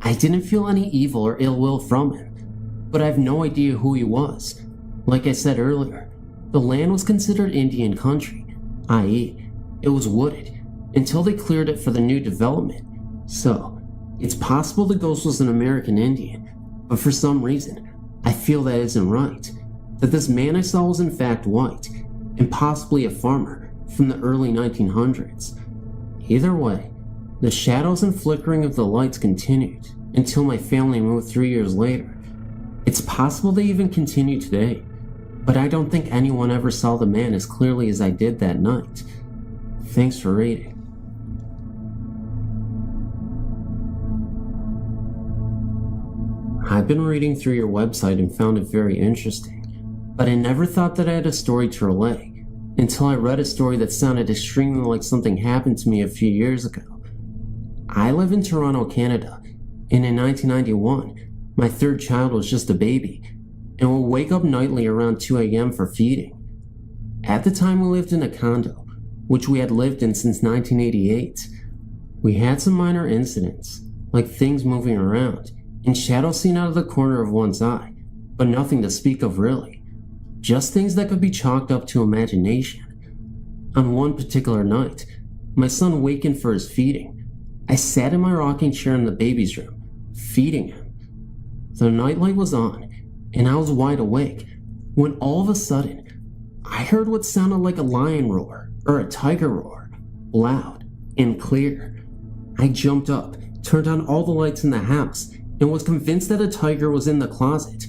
I didn't feel any evil or ill will from him, but I have no idea who he was. Like I said earlier, the land was considered Indian country, i.e., it was wooded, until they cleared it for the new development. So, it's possible the ghost was an American Indian, but for some reason, I feel that isn't right. That this man I saw was in fact white, and possibly a farmer from the early 1900s. Either way, the shadows and flickering of the lights continued until my family moved 3 years later. It's possible they even continue today, but I don't think anyone ever saw the man as clearly as I did that night. Thanks for reading. I've been reading through your website and found it very interesting. but I never thought that I had a story to relay until I read a story that sounded extremely like something happened to me a few years ago. I live in Toronto, Canada, and in 1991, my third child was just a baby and would wake up nightly around 2 a.m. for feeding. At the time, we lived in a condo, which we had lived in since 1988. We had some minor incidents, like things moving around and shadows seen out of the corner of one's eye, but nothing to speak of really. Just things that could be chalked up to imagination. On one particular night, my son wakened for his feeding. I sat in my rocking chair in the baby's room, feeding him. The nightlight was on, and I was wide awake, when all of a sudden, I heard what sounded like a lion roar or a tiger roar, loud and clear. I jumped up, turned on all the lights in the house, and was convinced that a tiger was in the closet.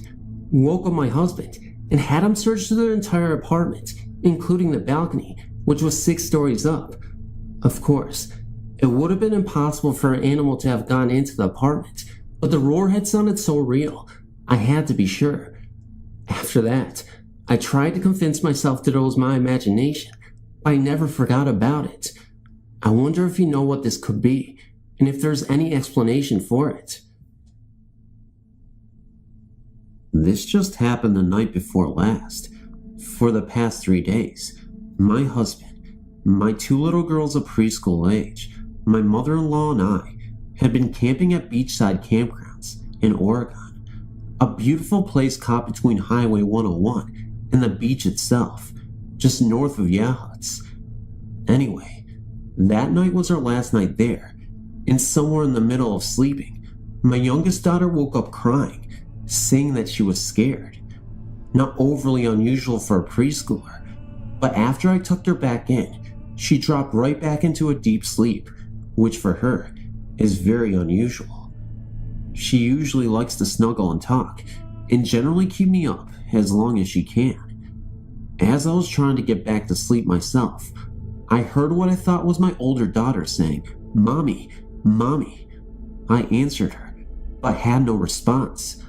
Woke up my husband and had him search the entire apartment, including the balcony, which was 6 stories up. Of course, it would have been impossible for an animal to have gone into the apartment, but the roar had sounded so real, I had to be sure. After that, I tried to convince myself that it was my imagination, but I never forgot about it. I wonder if you know what this could be, and if there's any explanation for it. This just happened the night before last. For the past 3 days, my husband, my 2 little girls of preschool age, my mother-in-law and I had been camping at beachside campgrounds in Oregon, a beautiful place caught between Highway 101 and the beach itself, just north of Yahutz. Anyway, that night was our last night there, and somewhere in the middle of sleeping, my youngest daughter woke up crying, saying that she was scared. Not overly unusual for a preschooler, but after I tucked her back in, she dropped right back into a deep sleep, which for her is very unusual. She usually likes to snuggle and talk, and generally keep me up as long as she can. As I was trying to get back to sleep myself, I heard what I thought was my older daughter saying, "Mommy, Mommy." I answered her, but had no response.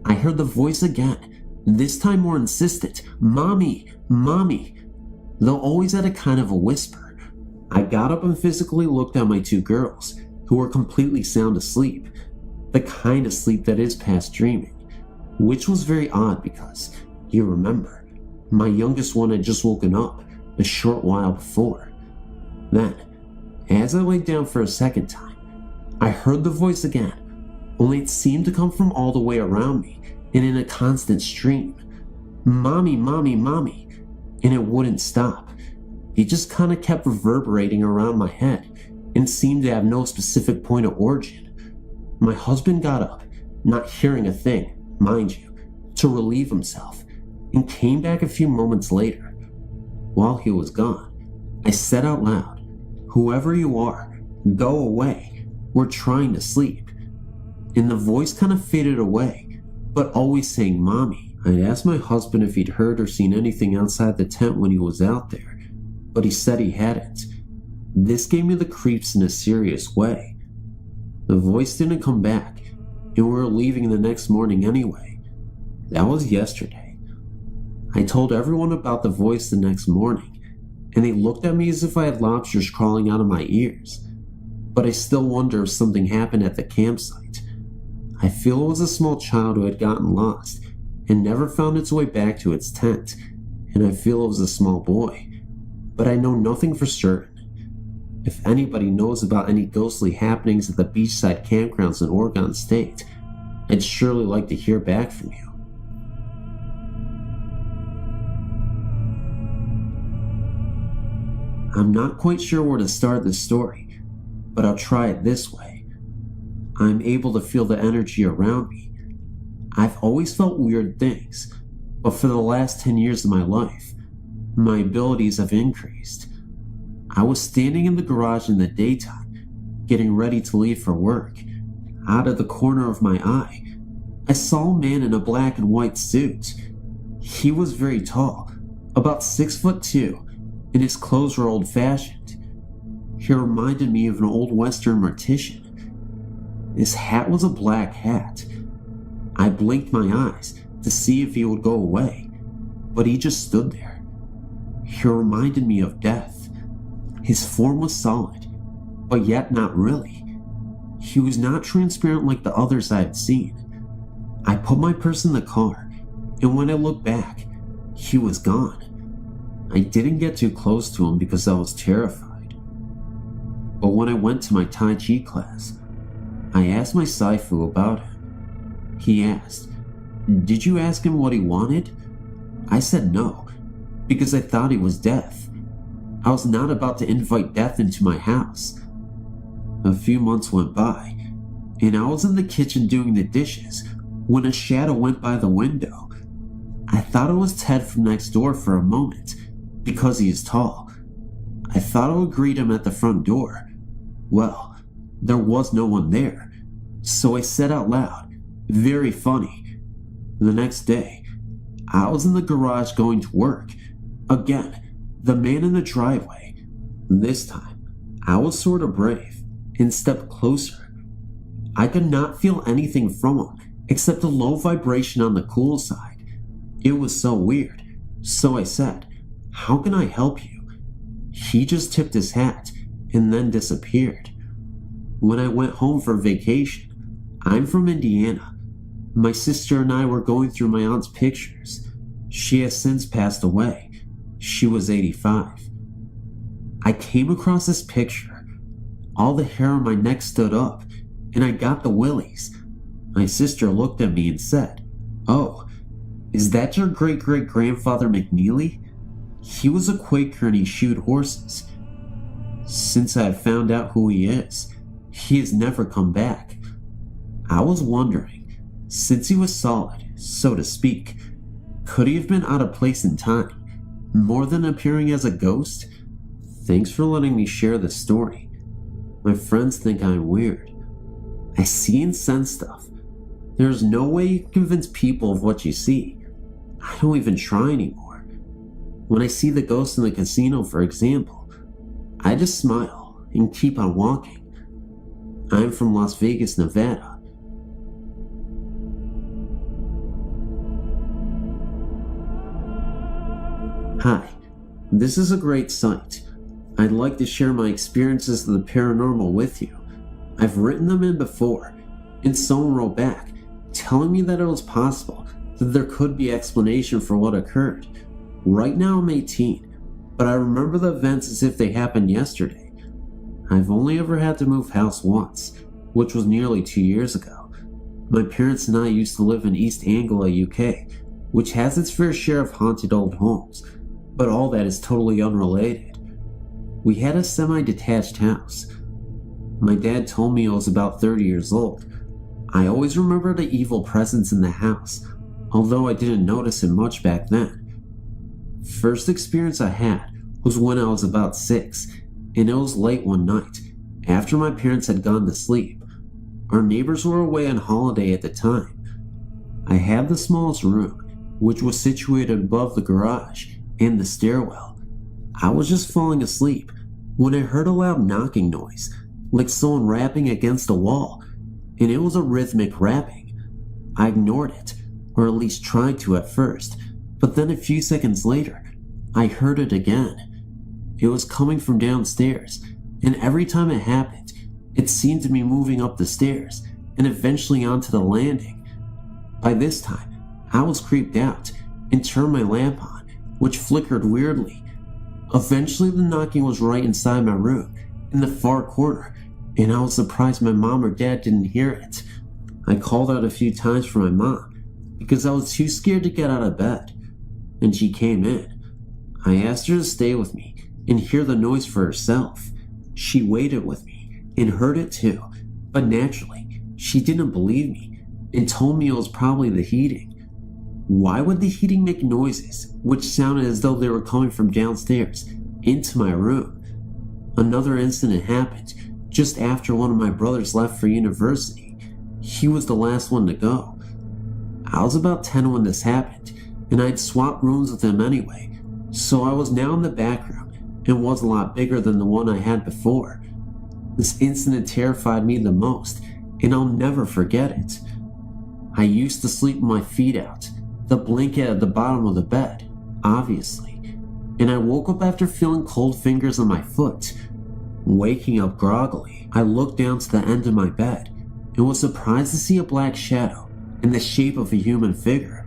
I heard the voice again, this time more insistent, "Mommy, Mommy," though always at a kind of a whisper. I got up and physically looked at my 2 girls, who were completely sound asleep, the kind of sleep that is past dreaming, which was very odd because, you remember, my youngest one had just woken up a short while before. Then, as I laid down for a second time, I heard the voice again, only it seemed to come from all the way around me and in a constant stream. "Mommy, Mommy, Mommy," and it wouldn't stop. It just kind of kept reverberating around my head and seemed to have no specific point of origin. My husband got up, not hearing a thing, mind you, to relieve himself, and came back a few moments later. While he was gone, I said out loud, "Whoever you are, go away. We're trying to sleep." And the voice kind of faded away, but always saying "Mommy." I'd asked my husband if he'd heard or seen anything outside the tent when he was out there, but he said he hadn't. This gave me the creeps in a serious way. The voice didn't come back, and we were leaving the next morning anyway. That was yesterday. I told everyone about the voice the next morning, and they looked at me as if I had lobsters crawling out of my ears. But I still wonder if something happened at the campsite. I feel it was a small child who had gotten lost and never found its way back to its tent, and I feel it was a small boy, but I know nothing for certain. If anybody knows about any ghostly happenings at the beachside campgrounds in Oregon State, I'd surely like to hear back from you. I'm not quite sure where to start this story, but I'll try it this way. I'm able to feel the energy around me. I've always felt weird things, but for the last 10 years of my life, my abilities have increased. I was standing in the garage in the daytime, getting ready to leave for work. Out of the corner of my eye, I saw a man in a black and white suit. He was very tall, about 6'2", and his clothes were old-fashioned. He reminded me of an old Western mortician. His hat was a black hat. I blinked my eyes to see if he would go away, but he just stood there. He reminded me of death. His form was solid, but yet not really. He was not transparent like the others I had seen. I put my purse in the car, and when I looked back, he was gone. I didn't get too close to him because I was terrified. But when I went to my Tai Chi class, I asked my Saifu about him. He asked, "Did you ask him what he wanted?" I said no, because I thought he was death. I was not about to invite death into my house. A few months went by, and I was in the kitchen doing the dishes when a shadow went by the window. I thought it was Ted from next door for a moment, because he is tall. I thought I would greet him at the front door. Well, there was no one there, so I said out loud, "Very funny." The next day, I was in the garage going to work. Again, the man in the driveway. This time, I was sort of brave and stepped closer. I could not feel anything from him except a low vibration on the cool side. It was so weird, so I said, "How can I help you?" He just tipped his hat and then disappeared. When I went home for vacation, I'm from Indiana. My sister and I were going through my aunt's pictures. She has since passed away. She was 85. I came across this picture. All the hair on my neck stood up, and I got the willies. My sister looked at me and said, "Oh, is that your great-great-grandfather McNeely? He was a Quaker and he shoed horses." Since I have found out who he is, he has never come back. I was wondering, since he was solid, so to speak, could he have been out of place in time, more than appearing as a ghost? Thanks for letting me share this story. My friends think I'm weird. I see and sense stuff. There's no way you can convince people of what you see. I don't even try anymore. When I see the ghost in the casino, for example, I just smile and keep on walking. I'm from Las Vegas, Nevada. Hi, this is a great site. I'd like to share my experiences of the paranormal with you. I've written them in before, and someone wrote back, telling me that it was possible that there could be explanation for what occurred. Right now I'm 18, but I remember the events as if they happened yesterday. I've only ever had to move house once, which was nearly 2 years ago. My parents and I used to live in East Anglia, UK, which has its fair share of haunted old homes, but all that is totally unrelated. We had a semi-detached house. My dad told me I was about 30 years old. I always remember the evil presence in the house, although I didn't notice it much back then. First experience I had was when I was about 6, and it was late one night, after my parents had gone to sleep. Our neighbors were away on holiday at the time. I had the smallest room, which was situated above the garage and the stairwell. I was just falling asleep when I heard a loud knocking noise, like someone rapping against a wall, and it was a rhythmic rapping. I ignored it, or at least tried to at first, but then a few seconds later, I heard it again. It was coming from downstairs, and every time it happened, it seemed to be moving up the stairs and eventually onto the landing. By this time, I was creeped out and turned my lamp on, which flickered weirdly. Eventually, the knocking was right inside my room, in the far corner, and I was surprised my mom or dad didn't hear it. I called out a few times for my mom, because I was too scared to get out of bed, and she came in. I asked her to stay with me and hear the noise for herself. She waited with me and heard it too, but naturally, she didn't believe me and told me it was probably the heating. Why would the heating make noises, which sounded as though they were coming from downstairs, into my room? Another incident happened just after one of my brothers left for university. He was the last one to go. I was about 10 when this happened, and I'd swapped rooms with him anyway, so I was now in the back room and was a lot bigger than the one I had before. This incident terrified me the most, and I'll never forget it. I used to sleep with my feet out, the blanket at the bottom of the bed. obviously, and I woke up after feeling cold fingers on my foot. Waking up groggily, I looked down to the end of my bed and was surprised to see a black shadow in the shape of a human figure.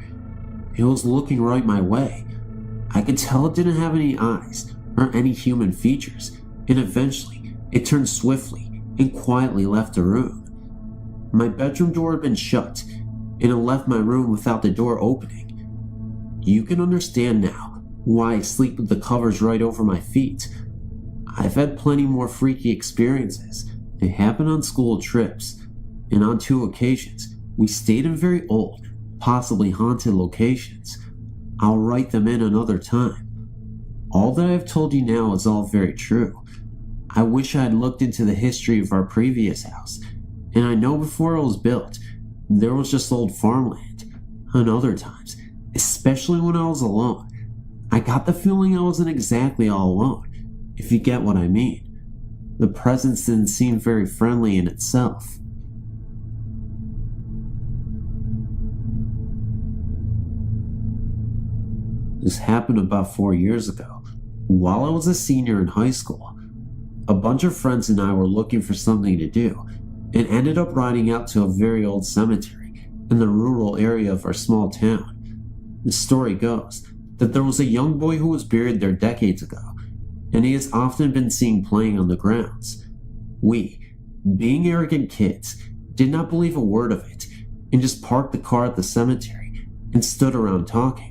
It was looking right my way. I could tell it didn't have any eyes or any human features, and eventually it turned swiftly and quietly left the room. My bedroom door had been shut, and it left my room without the door opening. You can understand now why I sleep with the covers right over my feet. I've had plenty more freaky experiences. They happened on school trips, and on 2 occasions, we stayed in very old, possibly haunted locations. I'll write them in another time. All that I've told you now is all very true. I wish I had looked into the history of our previous house, and I know before it was built, there was just old farmland. And other times, especially when I was alone, I got the feeling I wasn't exactly all alone, if you get what I mean. The presence didn't seem very friendly in itself. This happened about 4 years ago, while I was a senior in high school. A bunch of friends and I were looking for something to do, and ended up riding out to a very old cemetery in the rural area of our small town. The story goes that there was a young boy who was buried there decades ago, and he has often been seen playing on the grounds. We, being arrogant kids, did not believe a word of it, and just parked the car at the cemetery and stood around talking.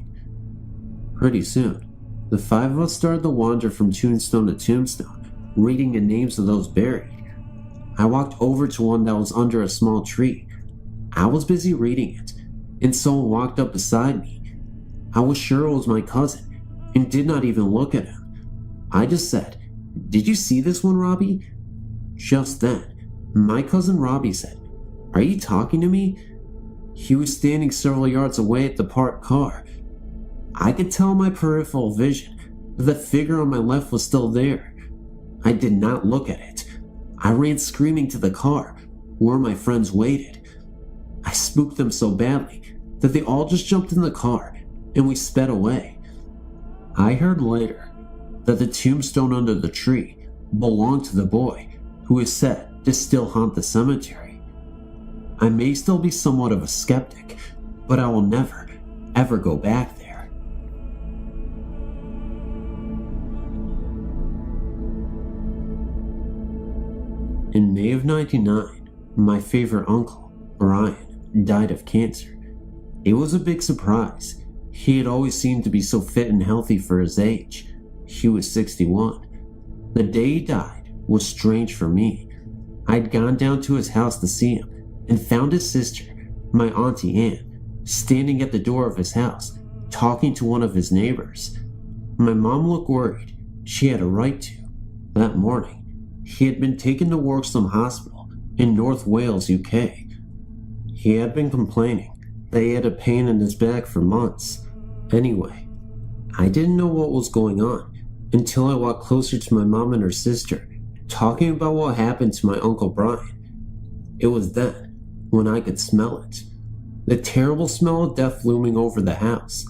Pretty soon, the 5 of us started to wander from tombstone to tombstone, reading the names of those buried. I walked over to one that was under a small tree. I was busy reading it, and someone walked up beside me. I was sure it was my cousin, and did not even look at him. I just said, "Did you see this one, Robbie?" Just then, my cousin Robbie said, "Are you talking to me?" He was standing several yards away at the parked car. I could tell in my peripheral vision that the figure on my left was still there. I did not look at it. I ran screaming to the car, where my friends waited. I spooked them so badly that they all just jumped in the car, and we sped away. I heard later that the tombstone under the tree belonged to the boy who is said to still haunt the cemetery. I may still be somewhat of a skeptic, but I will never, ever go back there. In May of '99, my favorite uncle, Brian, died of cancer. It was a big surprise. He had always seemed to be so fit and healthy for his age. He was 61. The day he died was strange for me. I'd gone down to his house to see him and found his sister, my Auntie Ann, standing at the door of his house, talking to one of his neighbors. My mom looked worried. She had a right to. That morning, he had been taken to Worksome Hospital in North Wales, UK. He had been complaining that he had a pain in his back for months. Anyway, I didn't know what was going on until I walked closer to my mom and her sister, talking about what happened to my Uncle Brian. It was then when I could smell it. The terrible smell of death looming over the house.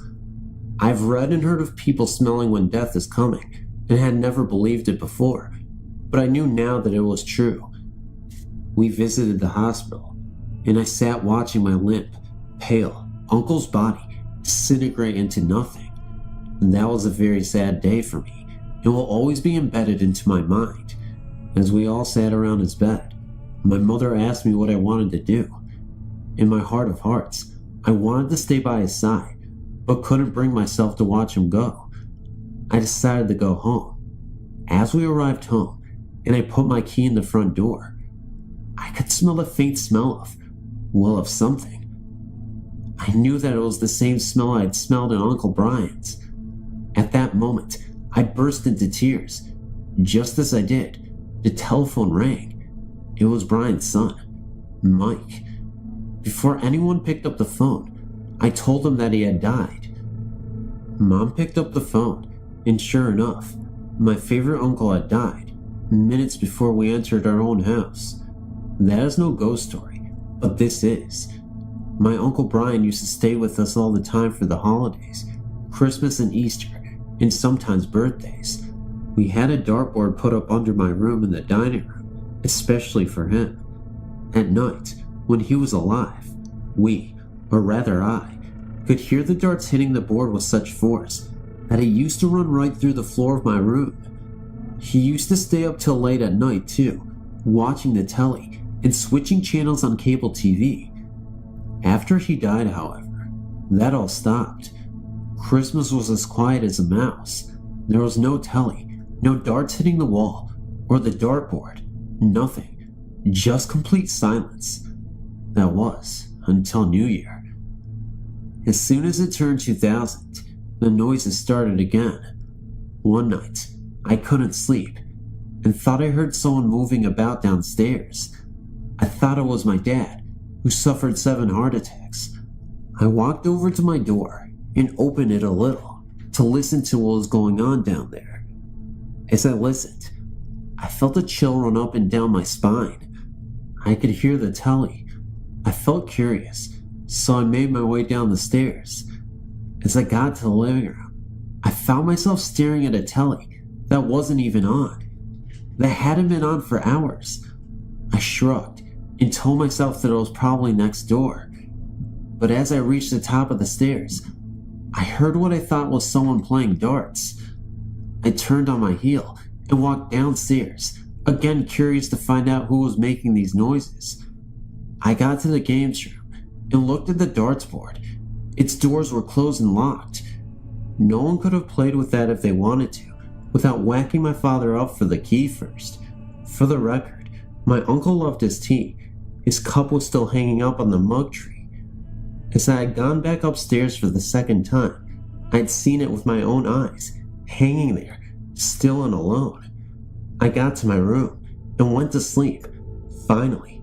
I've read and heard of people smelling when death is coming, and had never believed it before, but I knew now that it was true. We visited the hospital, and I sat watching my limp, pale uncle's body disintegrate into nothing. And that was a very sad day for me, and will always be embedded into my mind. As we all sat around his bed, my mother asked me what I wanted to do. In my heart of hearts, I wanted to stay by his side, but couldn't bring myself to watch him go. I decided to go home. As we arrived home, and I put my key in the front door, I could smell a faint smell of something. I knew that it was the same smell I had smelled in Uncle Brian's. At that moment, I burst into tears. Just as I did, the telephone rang. It was Brian's son, Mike. Before anyone picked up the phone, I told him that he had died. Mom picked up the phone, and sure enough, my favorite uncle had died minutes before we entered our own house. That is no ghost story, but this is. My Uncle Brian used to stay with us all the time for the holidays, Christmas and Easter, and sometimes birthdays. We had a dartboard put up under my room in the dining room, especially for him. At night, when he was alive, we, or rather I, could hear the darts hitting the board with such force that he used to run right through the floor of my room. He used to stay up till late at night too, watching the telly and switching channels on cable TV. After he died, however, that all stopped. Christmas was as quiet as a mouse. There was no telly, no darts hitting the wall or the dartboard, nothing, just complete silence. That was until New Year. As soon as it turned 2000, the noises started again. One night, I couldn't sleep and thought I heard someone moving about downstairs. I thought it was my dad, who suffered 7 heart attacks. I walked over to my door and opened it a little to listen to what was going on down there. As I listened, I felt a chill run up and down my spine. I could hear the telly. I felt curious, so I made my way down the stairs. As I got to the living room, I found myself staring at a telly that wasn't even on, that hadn't been on for hours. I shrugged and told myself that it was probably next door. But as I reached the top of the stairs, I heard what I thought was someone playing darts. I turned on my heel and walked downstairs, again curious to find out who was making these noises. I got to the games room and looked at the darts board. Its doors were closed and locked. No one could have played with that if they wanted to, without whacking my father up for the key first. For the record, my uncle loved his tea. His cup was still hanging up on the mug tree. As I had gone back upstairs for the second time, I'd seen it with my own eyes, hanging there, still and alone. I got to my room and went to sleep, finally.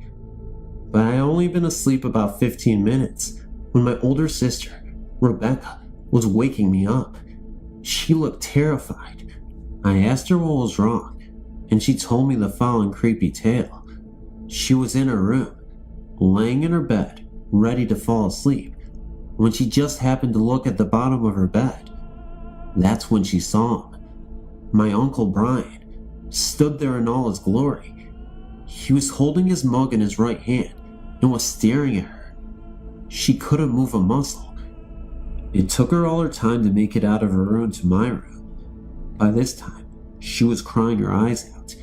But I had only been asleep about 15 minutes when my older sister, Rebecca, was waking me up. She looked terrified. I asked her what was wrong, and she told me the following creepy tale. She was in her room, laying in her bed, ready to fall asleep, when she just happened to look at the bottom of her bed. That's when she saw him. My Uncle Brian stood there in all his glory. He was holding his mug in his right hand and was staring at her. She couldn't move a muscle. It took her all her time to make it out of her room to my room. By this time, she was crying her eyes out.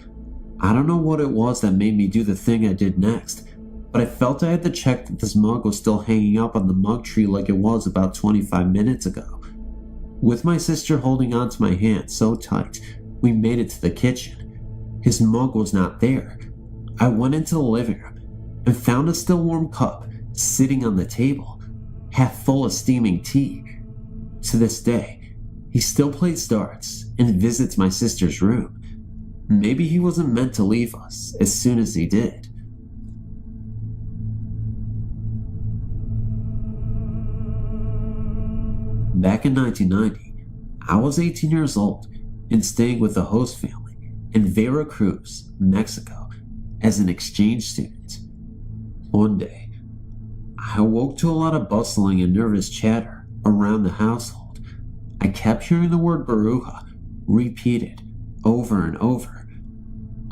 I don't know what it was that made me do the thing I did next, but I felt I had to check that this mug was still hanging up on the mug tree like it was about 25 minutes ago. With my sister holding onto my hand so tight, we made it to the kitchen. His mug was not there. I went into the living room and found a still warm cup sitting on the table, half full of steaming tea. To this day, he still plays darts and visits my sister's room. Maybe he wasn't meant to leave us as soon as he did. Back in 1990, I was 18 years old and staying with a host family in Veracruz, Mexico, as an exchange student. One day, I awoke to a lot of bustling and nervous chatter around the household. I kept hearing the word Baruja repeated over and over.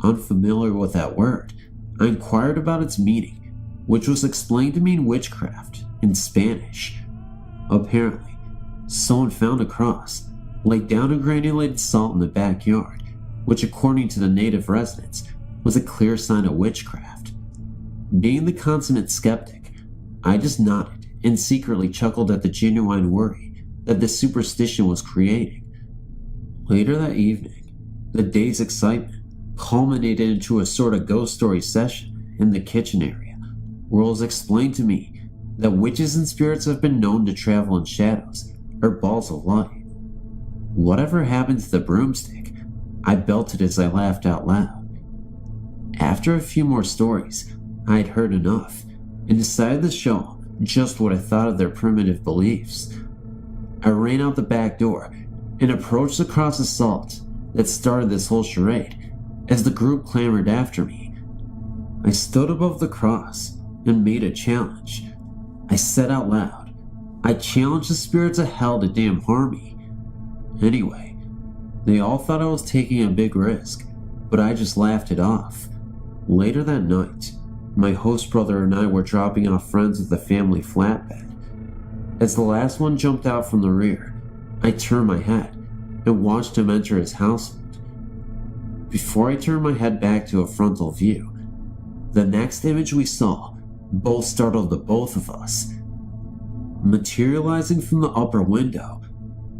Unfamiliar with that word, I inquired about its meaning, which was explained to mean witchcraft in Spanish. Apparently, someone found a cross, laid down in granulated salt in the backyard, which according to the native residents was a clear sign of witchcraft. Being the consummate skeptic, I just nodded and secretly chuckled at the genuine worry that this superstition was creating. Later that evening, the day's excitement culminated into a sort of ghost story session in the kitchen area, where it was explained to me that witches and spirits have been known to travel in shadows or balls of light. Whatever happened to the broomstick, I belted as I laughed out loud. After a few more stories, I had heard enough and decided to show them just what I thought of their primitive beliefs. I ran out the back door and approached the cross of salt that started this whole charade as the group clamored after me. I stood above the cross and made a challenge. I said out loud, I challenged the spirits of hell to damn harm me. Anyway, they all thought I was taking a big risk, but I just laughed it off. Later that night, my host brother and I were dropping off friends with the family flatbed. As the last one jumped out from the rear, I turned my head and watched him enter his household. Before I turned my head back to a frontal view, the next image we saw both startled the both of us. Materializing from the upper window,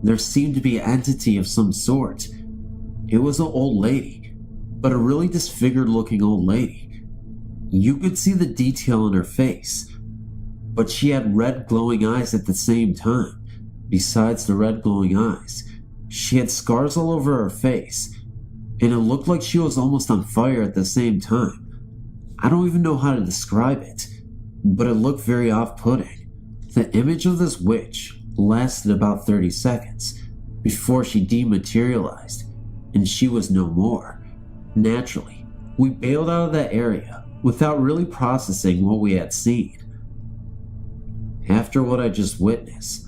there seemed to be an entity of some sort. It was an old lady, but a really disfigured looking old lady. You could see the detail in her face, but she had red glowing eyes at the same time. Besides the red glowing eyes, she had scars all over her face, and it looked like she was almost on fire at the same time. I don't even know how to describe it, but it looked very off-putting. The image of this witch lasted about 30 seconds before she dematerialized, and she was no more. Naturally, we bailed out of that area without really processing what we had seen. After what I just witnessed,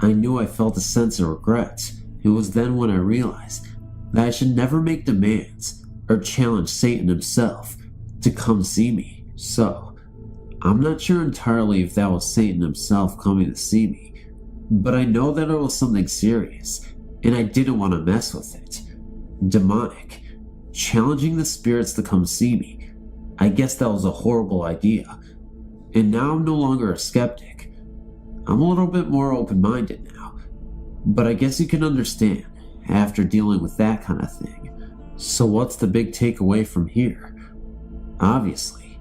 I knew I felt a sense of regret. It was then when I realized that I should never make demands or challenge Satan himself to come see me. So, I'm not sure entirely if that was Satan himself coming to see me, but I know that it was something serious, and I didn't want to mess with it. Demonic. Challenging the spirits to come see me. I guess that was a horrible idea. And now I'm no longer a skeptic. I'm a little bit more open-minded now, but I guess you can understand after dealing with that kind of thing. So what's the big takeaway from here? Obviously,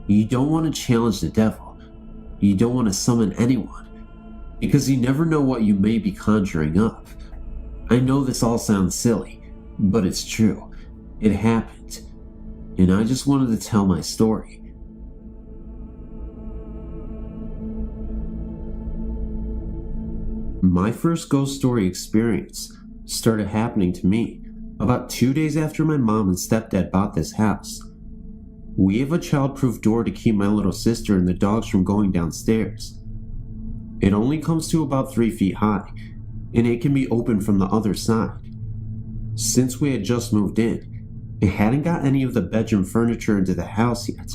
you don't want to challenge the devil. You don't want to summon anyone, because you never know what you may be conjuring up. I know this all sounds silly, but it's true. It happened, and I just wanted to tell my story. My first ghost story experience started happening to me about 2 days after my mom and stepdad bought this house. We have a child-proof door to keep my little sister and the dogs from going downstairs. It only comes to about 3 feet high, and it can be opened from the other side. Since we had just moved in, and hadn't got any of the bedroom furniture into the house yet,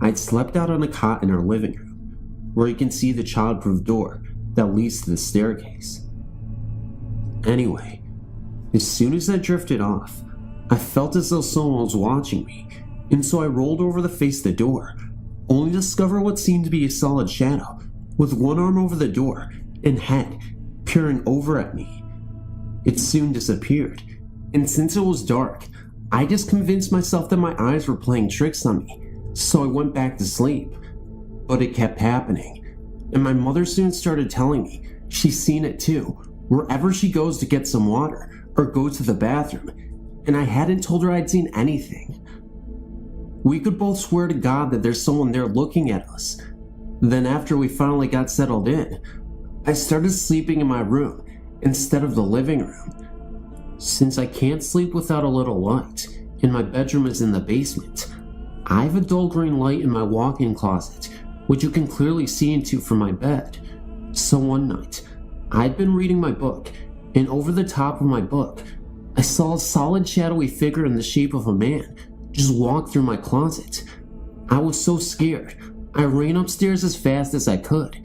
I'd slept out on a cot in our living room, where you can see the child-proof door that leads to the staircase. Anyway, as soon as I drifted off, I felt as though someone was watching me, and so I rolled over to face the door, only to discover what seemed to be a solid shadow, with one arm over the door and head peering over at me. It soon disappeared, and since it was dark, I just convinced myself that my eyes were playing tricks on me, so I went back to sleep. But it kept happening, and my mother soon started telling me she's seen it too, wherever she goes to get some water or go to the bathroom, and I hadn't told her I'd seen anything. We could both swear to God that there's someone there looking at us. Then after we finally got settled in, I started sleeping in my room instead of the living room. Since I can't sleep without a little light, and my bedroom is in the basement, I have a dull green light in my walk-in closet, which you can clearly see into from my bed. So one night, I'd been reading my book, and over the top of my book, I saw a solid shadowy figure in the shape of a man just walk through my closet. I was so scared, I ran upstairs as fast as I could.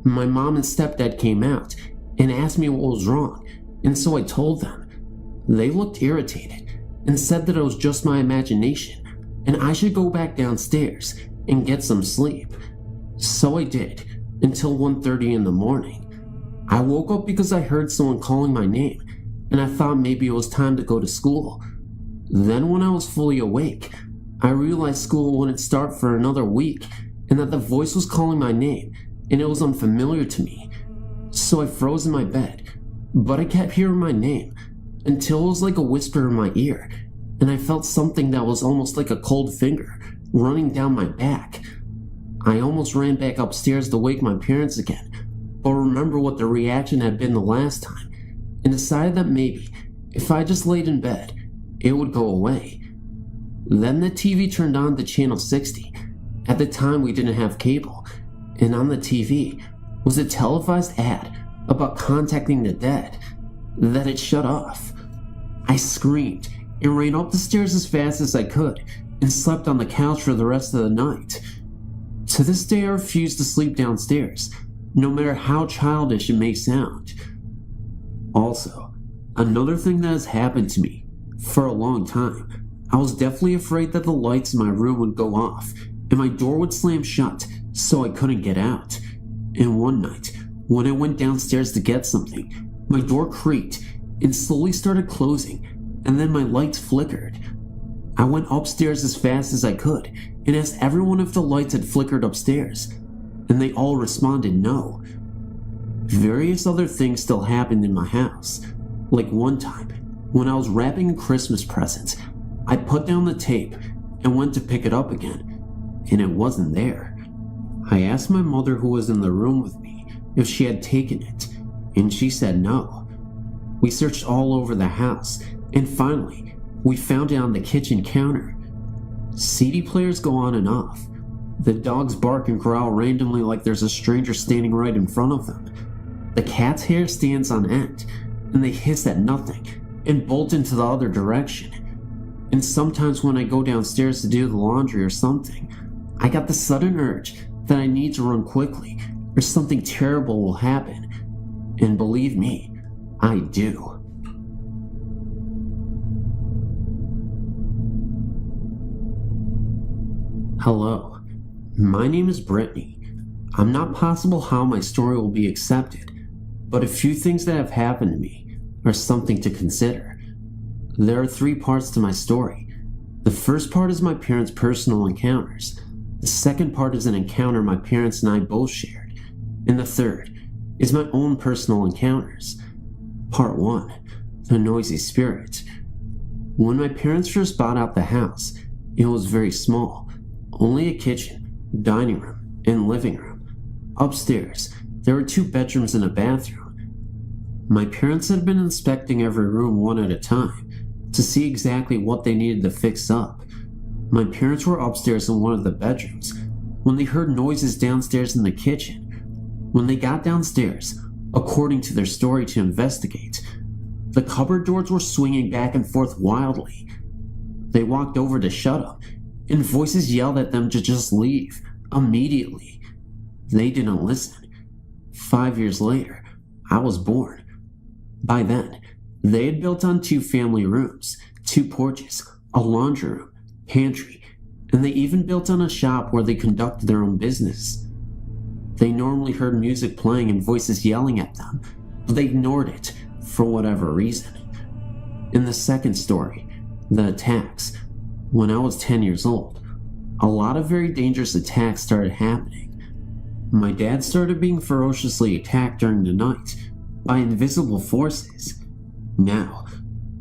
My mom and stepdad came out and asked me what was wrong, and so I told them. They looked irritated and said that it was just my imagination and I should go back downstairs and get some sleep. So I did, until 1:30 in the morning. I woke up because I heard someone calling my name, and I thought maybe it was time to go to school. Then when I was fully awake, I realized school wouldn't start for another week, and that the voice was calling my name, and it was unfamiliar to me. So I froze in my bed, but I kept hearing my name, until it was like a whisper in my ear, and I felt something that was almost like a cold finger running down my back. I almost ran back upstairs to wake my parents again, but remember what their reaction had been the last time, and decided that maybe, if I just laid in bed, it would go away. Then the TV turned on to channel 60. At the time we didn't have cable, and on the TV, was a televised ad about contacting the dead that had shut off. I screamed and ran up the stairs as fast as I could and slept on the couch for the rest of the night. To this day, I refuse to sleep downstairs, no matter how childish it may sound. Also, another thing that has happened to me for a long time, I was definitely afraid that the lights in my room would go off and my door would slam shut so I couldn't get out. And one night, when I went downstairs to get something, my door creaked and slowly started closing, and then my lights flickered. I went upstairs as fast as I could and asked everyone if the lights had flickered upstairs, and they all responded no. Various other things still happened in my house. Like one time, when I was wrapping Christmas presents, I put down the tape and went to pick it up again, and it wasn't there. I asked my mother, who was in the room with me, if she had taken it, and she said no. We searched all over the house, and finally, we found it on the kitchen counter. CD players go on and off. The dogs bark and growl randomly like there's a stranger standing right in front of them. The cat's hair stands on end, and they hiss at nothing and bolt into the other direction. And sometimes when I go downstairs to do the laundry or something, I got the sudden urge that I need to run quickly or something terrible will happen. And believe me, I do. Hello, my name is Brittany. I'm not possible how my story will be accepted, but a few things that have happened to me are something to consider. There are 3 parts to my story. The first part is my parents' personal encounters. The second part is an encounter my parents and I both shared. And the third is my own personal encounters. Part 1, the noisy spirit. When my parents first bought out the house, it was very small. Only a kitchen, dining room, and living room. Upstairs, there were 2 bedrooms and a bathroom. My parents had been inspecting every room one at a time to see exactly what they needed to fix up. My parents were upstairs in one of the bedrooms when they heard noises downstairs in the kitchen. When they got downstairs, according to their story, to investigate, the cupboard doors were swinging back and forth wildly. They walked over to shut them, and voices yelled at them to just leave immediately. They didn't listen. 5 years later, I was born. By then, they had built on 2 family rooms, 2 porches, a laundry room, pantry, and they even built on a shop where they conducted their own business. They normally heard music playing and voices yelling at them, but they ignored it for whatever reason. In the second story, the attacks, when I was 10 years old, a lot of very dangerous attacks started happening. My dad started being ferociously attacked during the night by invisible forces. Now,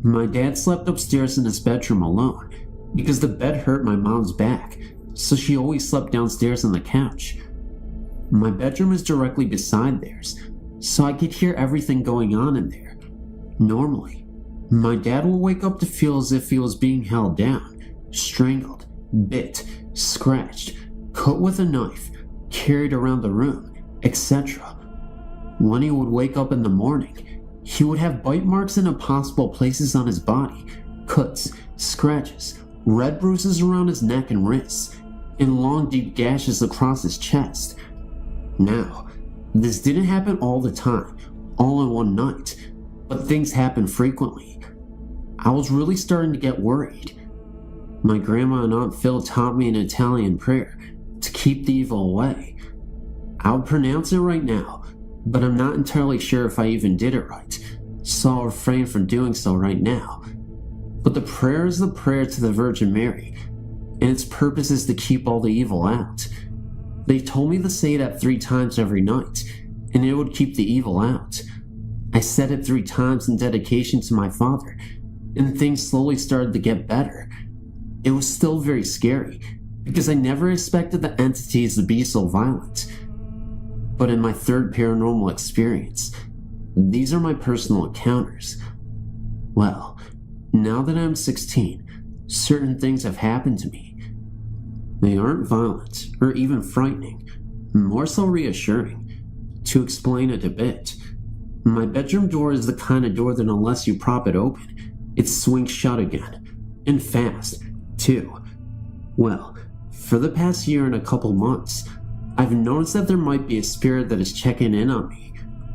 my dad slept upstairs in his bedroom alone because the bed hurt my mom's back, so she always slept downstairs on the couch. My bedroom is directly beside theirs, so I could hear everything going on in there. Normally, my dad will wake up to feel as if he was being held down, strangled, bit, scratched, cut with a knife, carried around the room, etc. When he would wake up in the morning, he would have bite marks in impossible places on his body, cuts, scratches, red bruises around his neck and wrists, and long deep gashes across his chest. Now, this didn't happen all the time, all in one night, but things happen frequently. I was really starting to get worried. My grandma and Aunt Phil taught me an Italian prayer to keep the evil away. I would pronounce it right now, but I'm not entirely sure if I even did it right, so I'll refrain from doing so right now. But the prayer is the prayer to the Virgin Mary, and its purpose is to keep all the evil out. They told me to say that 3 times every night, and it would keep the evil out. I said it 3 times in dedication to my father, and things slowly started to get better. It was still very scary, because I never expected the entities to be so violent. But in my 3rd paranormal experience, these are my personal encounters. Well, now that I'm 16, certain things have happened to me. They aren't violent or even frightening, more so reassuring. To explain it a bit, my bedroom door is the kind of door that unless you prop it open, it swings shut again. And fast, too. Well, for the past year and a couple months, I've noticed that there might be a spirit that is checking in on me.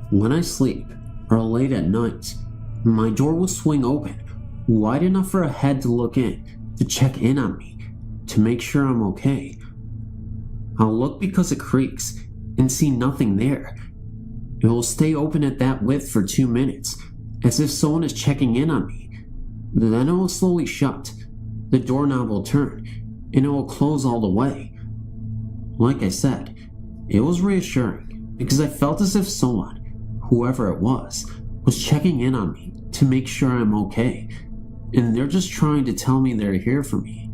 When I sleep, or late at night, my door will swing open, wide enough for a head to look in, to check in on me, to make sure I'm okay. I'll look because it creaks, and see nothing there. It will stay open at that width for 2 minutes, as if someone is checking in on me. Then it will slowly shut, the doorknob will turn, and it will close all the way. Like I said, it was reassuring, because I felt as if someone, whoever it was checking in on me to make sure I'm okay, and they're just trying to tell me they're here for me.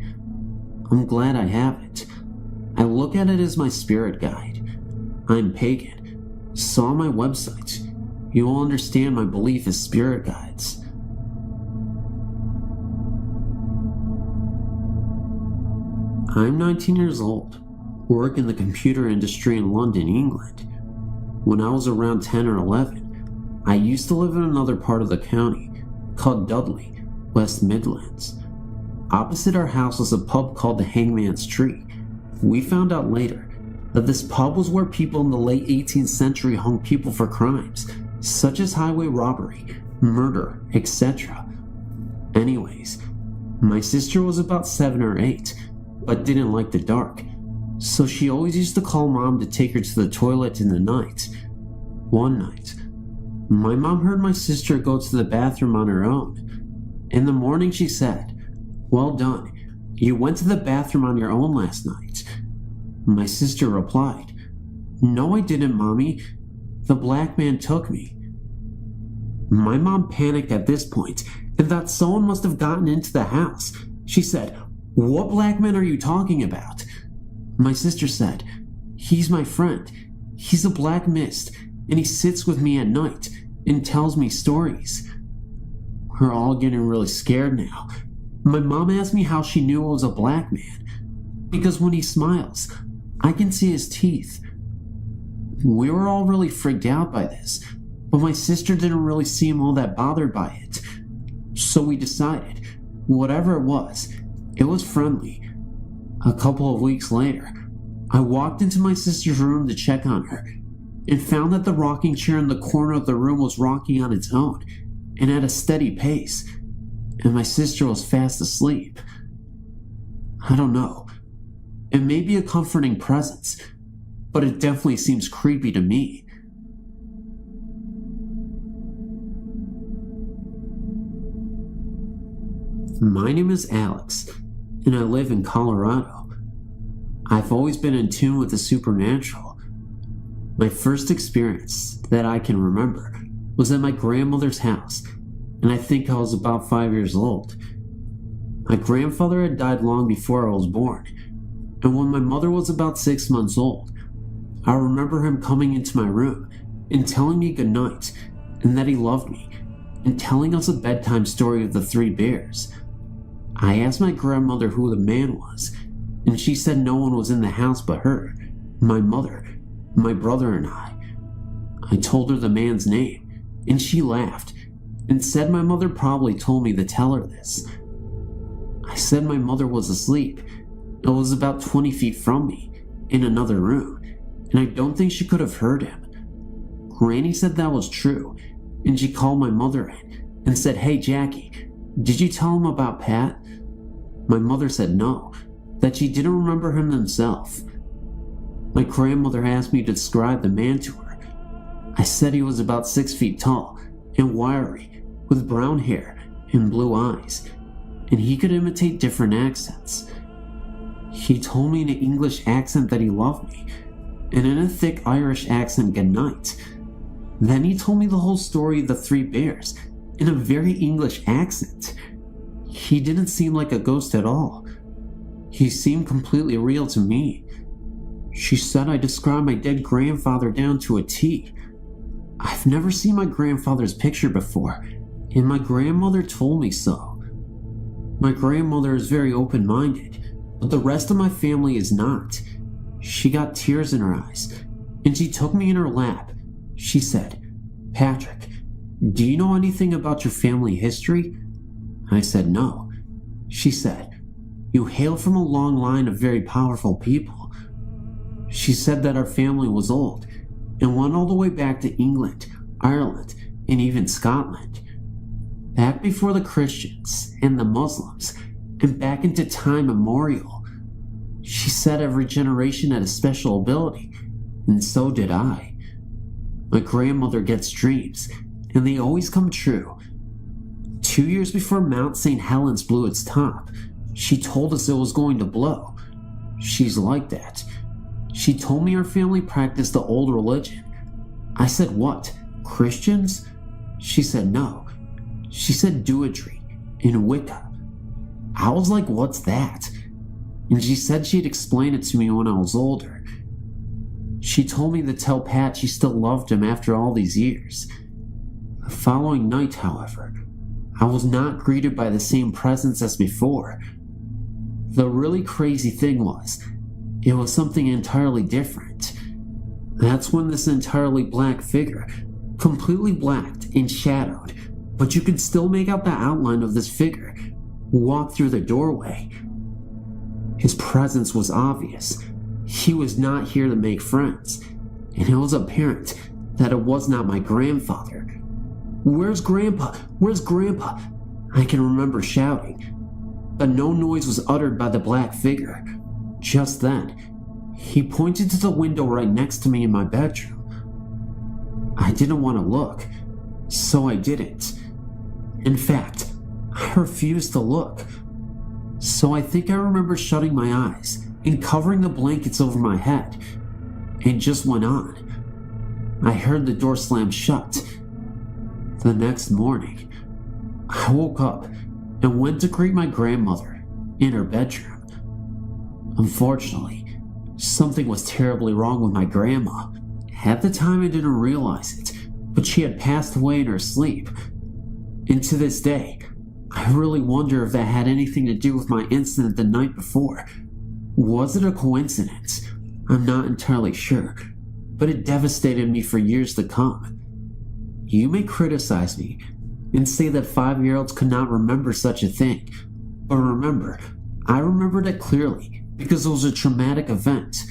I'm glad I have it. I look at it as my spirit guide. I'm pagan, so on my website, you will understand my belief as spirit guides. I'm 19 years old, work in the computer industry in London, England. When I was around 10 or 11, I used to live in another part of the county, called Dudley, West Midlands. Opposite our house was a pub called the Hangman's Tree. We found out later that this pub was where people in the late 18th century hung people for crimes, such as highway robbery, murder, etc. Anyways, my sister was about 7 or 8, but didn't like the dark, so she always used to call Mom to take her to the toilet in the night. One night, my mom heard my sister go to the bathroom on her own. In the morning she said, "Well done, you went to the bathroom on your own last night." My sister replied, "No I didn't, Mommy. The black man took me." My mom panicked at this point and thought someone must have gotten into the house. She said, "What black man are you talking about?" My sister said, "He's my friend. He's a black mist, and he sits with me at night and tells me stories." We're all getting really scared now. My mom asked me how she knew it was a black man. Because when he smiles, I can see his teeth. We were all really freaked out by this, but my sister didn't really seem all that bothered by it. So we decided, whatever it was friendly. A couple of weeks later, I walked into my sister's room to check on her, and found that the rocking chair in the corner of the room was rocking on its own, and at a steady pace, and my sister was fast asleep. I don't know. It may be a comforting presence, but it definitely seems creepy to me. My name is Alex, and I live in Colorado. I've always been in tune with the supernatural. My first experience that I can remember was at my grandmother's house, and I think I was about 5 years old. My grandfather had died long before I was born, and when my mother was about 6 months old, I remember him coming into my room and telling me goodnight, and that he loved me, and telling us a bedtime story of the 3 bears. I asked my grandmother who the man was, and she said no one was in the house but her, my mother, my brother, and I. I told her the man's name, and she laughed, and said my mother probably told me to tell her this. I said my mother was asleep. It was about 20 feet from me, in another room, and I don't think she could have heard him. Granny said that was true, and she called my mother in, and said, "Hey Jackie, did you tell him about Pat?" My mother said no, that she didn't remember him themselves. My grandmother asked me to describe the man to her. I said he was about 6 feet tall and wiry, with brown hair and blue eyes, and he could imitate different accents. He told me in an English accent that he loved me, and in a thick Irish accent goodnight. Then he told me the whole story of the 3 bears in a very English accent. He didn't seem like a ghost at all. He seemed completely real to me. She said I described my dead grandfather down to a T. I've never seen my grandfather's picture before, and my grandmother told me so. My grandmother is very open-minded, but the rest of my family is not. She got tears in her eyes, and she took me in her lap She said, "Patrick, do you know anything about your family history?" I said, "No." She said, "You hail from a long line of very powerful people." She said that our family was old and went all the way back to England, Ireland, and even Scotland. Back before the Christians and the Muslims, and back into time immemorial. She said every generation had a special ability, and so did I. My grandmother gets dreams, and they always come true. 2 years before Mount St. Helens blew its top, she told us it was going to blow. She's like that. She told me our family practiced the old religion. I said, "What? Christians?" She said, "No." She said Druidry and Wicca. I was like, "What's that?" And she said she'd explain it to me when I was older. She told me to tell Pat she still loved him after all these years. The following night, however, I was not greeted by the same presence as before. The really crazy thing was, it was something entirely different. That's when this entirely black figure, completely blacked and shadowed, but you could still make out the outline of this figure, walked through the doorway. His presence was obvious. He was not here to make friends, and it was apparent that it was not my grandfather. "Where's Grandpa? Where's Grandpa?" I can remember shouting, but no noise was uttered by the black figure. Just then, he pointed to the window right next to me in my bedroom. I didn't want to look, so I didn't. In fact, I refused to look. So I think I remember shutting my eyes and covering the blankets over my head. It just went on. I heard the door slam shut. The next morning, I woke up and went to greet my grandmother in her bedroom. Unfortunately, something was terribly wrong with my grandma. At the time, I didn't realize it, but she had passed away in her sleep. And to this day, I really wonder if that had anything to do with my incident the night before. Was it a coincidence? I'm not entirely sure, but it devastated me for years to come. You may criticize me and say that 5-year-olds could not remember such a thing, but remember, I remembered it clearly because it was a traumatic event.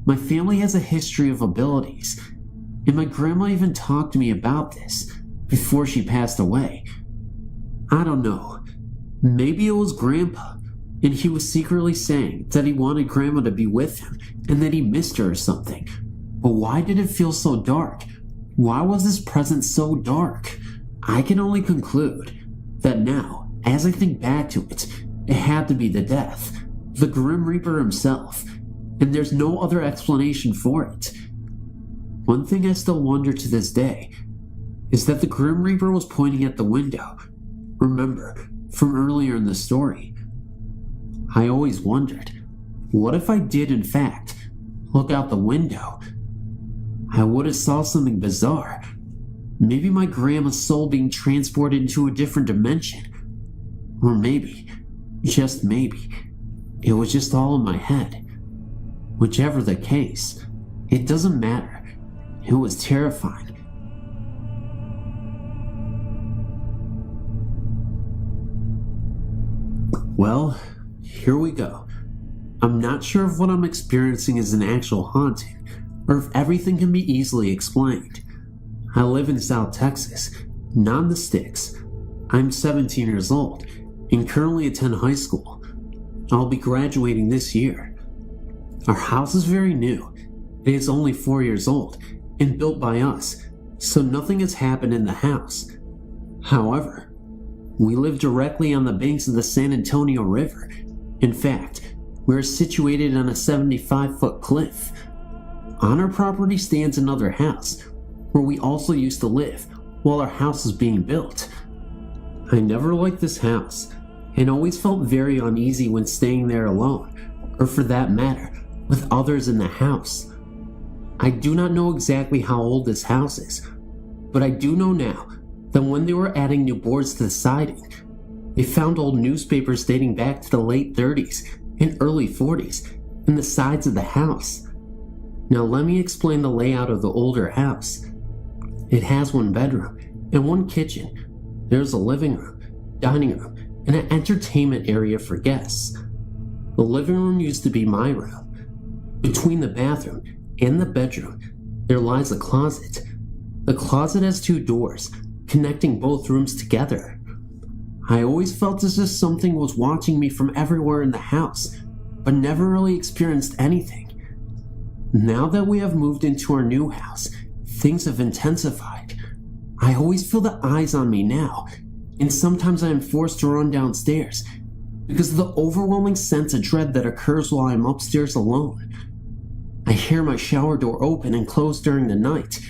My family has a history of abilities, and my grandma even talked to me about this before she passed away. I don't know. Maybe it was Grandpa, and he was secretly saying that he wanted Grandma to be with him and that he missed her or something. But why did it feel so dark? Why was this presence so dark? I can only conclude that now, as I think back to it, it had to be the death, the Grim Reaper himself, and there's no other explanation for it. One thing I still wonder to this day is that the Grim Reaper was pointing at the window. Remember, from earlier in the story, I always wondered, what if I did in fact look out the window? I would have saw something bizarre. Maybe my grandma's soul being transported into a different dimension. Or maybe, just maybe, it was just all in my head. Whichever the case, it doesn't matter. It was terrifying. Well, here we go. I'm not sure if what I'm experiencing is an actual haunting, or if everything can be easily explained. I live in South Texas, not in the sticks. I'm 17 years old, and currently attend high school. I'll be graduating this year. Our house is very new. It is only 4 years old, and built by us, so nothing has happened in the house. However, we live directly on the banks of the San Antonio River. In fact, we're situated on a 75-foot cliff. On our property stands another house, where we also used to live while our house was being built. I never liked this house, and always felt very uneasy when staying there alone, or for that matter, with others in the house. I do not know exactly how old this house is, but I do know now that when they were adding new boards to the siding, they found old newspapers dating back to the late 30s and early 40s in the sides of the house. Now let me explain the layout of the older house. It has one bedroom and one kitchen. There's a living room, dining room, and an entertainment area for guests. The living room used to be my room. Between the bathroom and the bedroom, there lies a closet. The closet has 2 doors, connecting both rooms together. I always felt as if something was watching me from everywhere in the house, but never really experienced anything. Now that we have moved into our new house, things have intensified. I always feel the eyes on me now, and sometimes I am forced to run downstairs because of the overwhelming sense of dread that occurs while I am upstairs alone. I hear my shower door open and close during the night,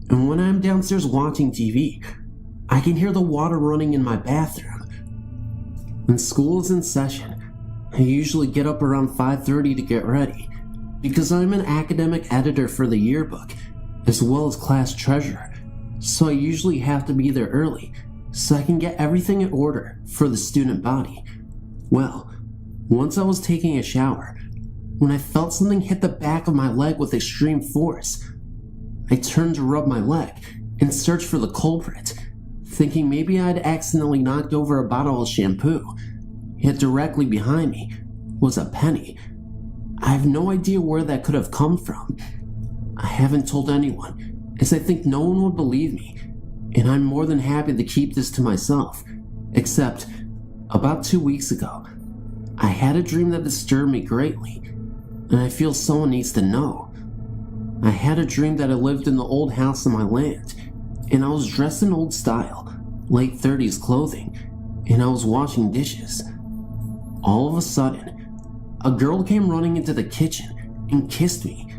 and when I am downstairs watching TV, I can hear the water running in my bathroom. When school is in session, I usually get up around 5:30 to get ready, because I'm an academic editor for the yearbook, as well as class treasurer, so I usually have to be there early so I can get everything in order for the student body. Well, once I was taking a shower, when I felt something hit the back of my leg with extreme force. I turned to rub my leg and search for the culprit, thinking maybe I'd accidentally knocked over a bottle of shampoo. Yet directly behind me was a penny. I have no idea where that could have come from. I haven't told anyone, as I think no one would believe me, and I'm more than happy to keep this to myself, except about 2 weeks ago, I had a dream that disturbed me greatly, and I feel someone needs to know. I had a dream that I lived in the old house on my land, and I was dressed in old style, late 30s clothing, and I was washing dishes. All of a sudden, a girl came running into the kitchen and kissed me,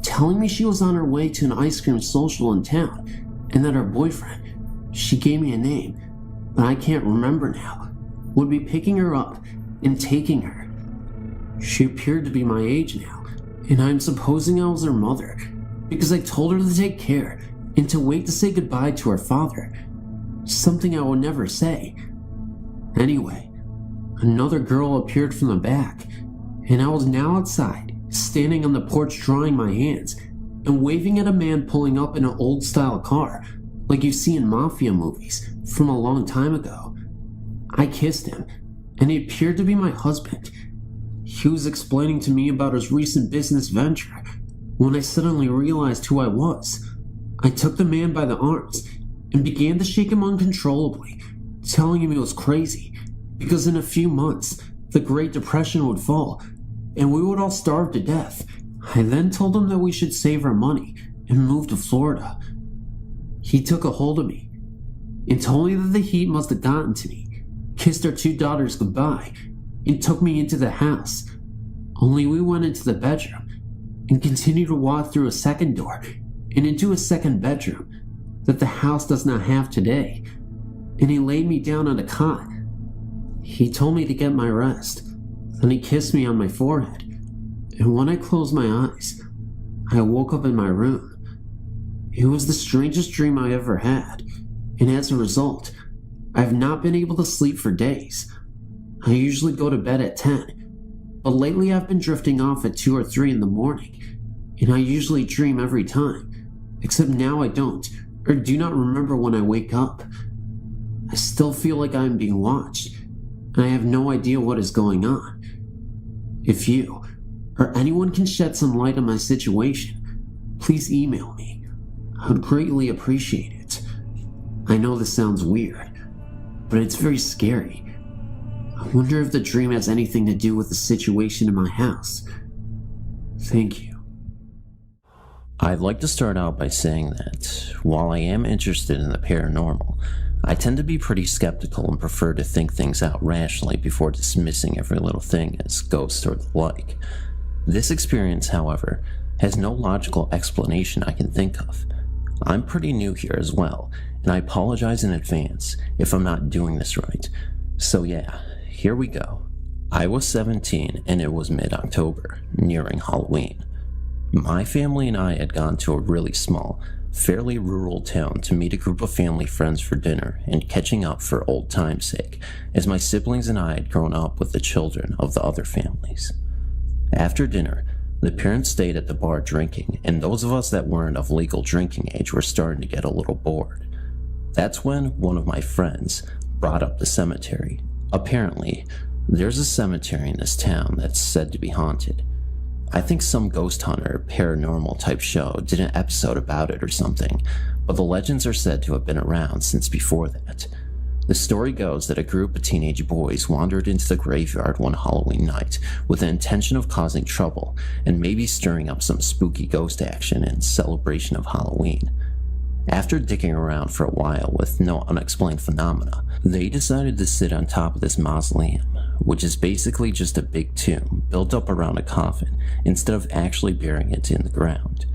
telling me she was on her way to an ice cream social in town, and that her boyfriend, she gave me a name, but I can't remember now, would be picking her up and taking her. She appeared to be my age now, and I'm supposing I was her mother, because I told her to take care and to wait to say goodbye to her father, something I would never say. Anyway, another girl appeared from the back, and I was now outside, standing on the porch drying my hands, and waving at a man pulling up in an old-style car, like you see in mafia movies from a long time ago. I kissed him, and he appeared to be my husband. He was explaining to me about his recent business venture, when I suddenly realized who I was. I took the man by the arms, and began to shake him uncontrollably, telling him he was crazy, because in a few months, the Great Depression would fall, and we would all starve to death. I then told him that we should save our money and move to Florida. He took a hold of me and told me that the heat must have gotten to me, kissed our 2 daughters goodbye, and took me into the house. Only we went into the bedroom and continued to walk through a second door and into a second bedroom that the house does not have today, and he laid me down on a cot. He told me to get my rest, then he kissed me on my forehead, and when I closed my eyes, I woke up in my room. It was the strangest dream I ever had, and as a result, I have not been able to sleep for days. I usually go to bed at 10, but lately I've been drifting off at 2 or 3 in the morning, and I usually dream every time, except now I don't, or do not remember when I wake up. I still feel like I am being watched, and I have no idea what is going on. If you, or anyone can shed some light on my situation, please email me. I would greatly appreciate it. I know this sounds weird, but it's very scary. I wonder if the dream has anything to do with the situation in my house. Thank you. I'd like to start out by saying that, while I am interested in the paranormal, I tend to be pretty skeptical and prefer to think things out rationally before dismissing every little thing as ghosts or the like. This experience, however, has no logical explanation I can think of. I'm pretty new here as well, and I apologize in advance if I'm not doing this right. So yeah, here we go. I was 17 and it was mid-October, nearing Halloween. My family and I had gone to a really small, fairly rural town to meet a group of family friends for dinner and catching up for old time's sake, as my siblings and I had grown up with the children of the other families. After dinner, The parents stayed at the bar drinking, and those of us that weren't of legal drinking age were starting to get a little bored. That's when one of my friends brought up the cemetery. Apparently, there's a cemetery in this town that's said to be haunted. I think some ghost hunter, paranormal type show did an episode about it or something, but the legends are said to have been around since before that. The story goes that a group of teenage boys wandered into the graveyard one Halloween night with the intention of causing trouble and maybe stirring up some spooky ghost action in celebration of Halloween. After digging around for a while with no unexplained phenomena, they decided to sit on top of this mausoleum, which is basically just a big tomb built up around a coffin instead of actually burying it in the ground.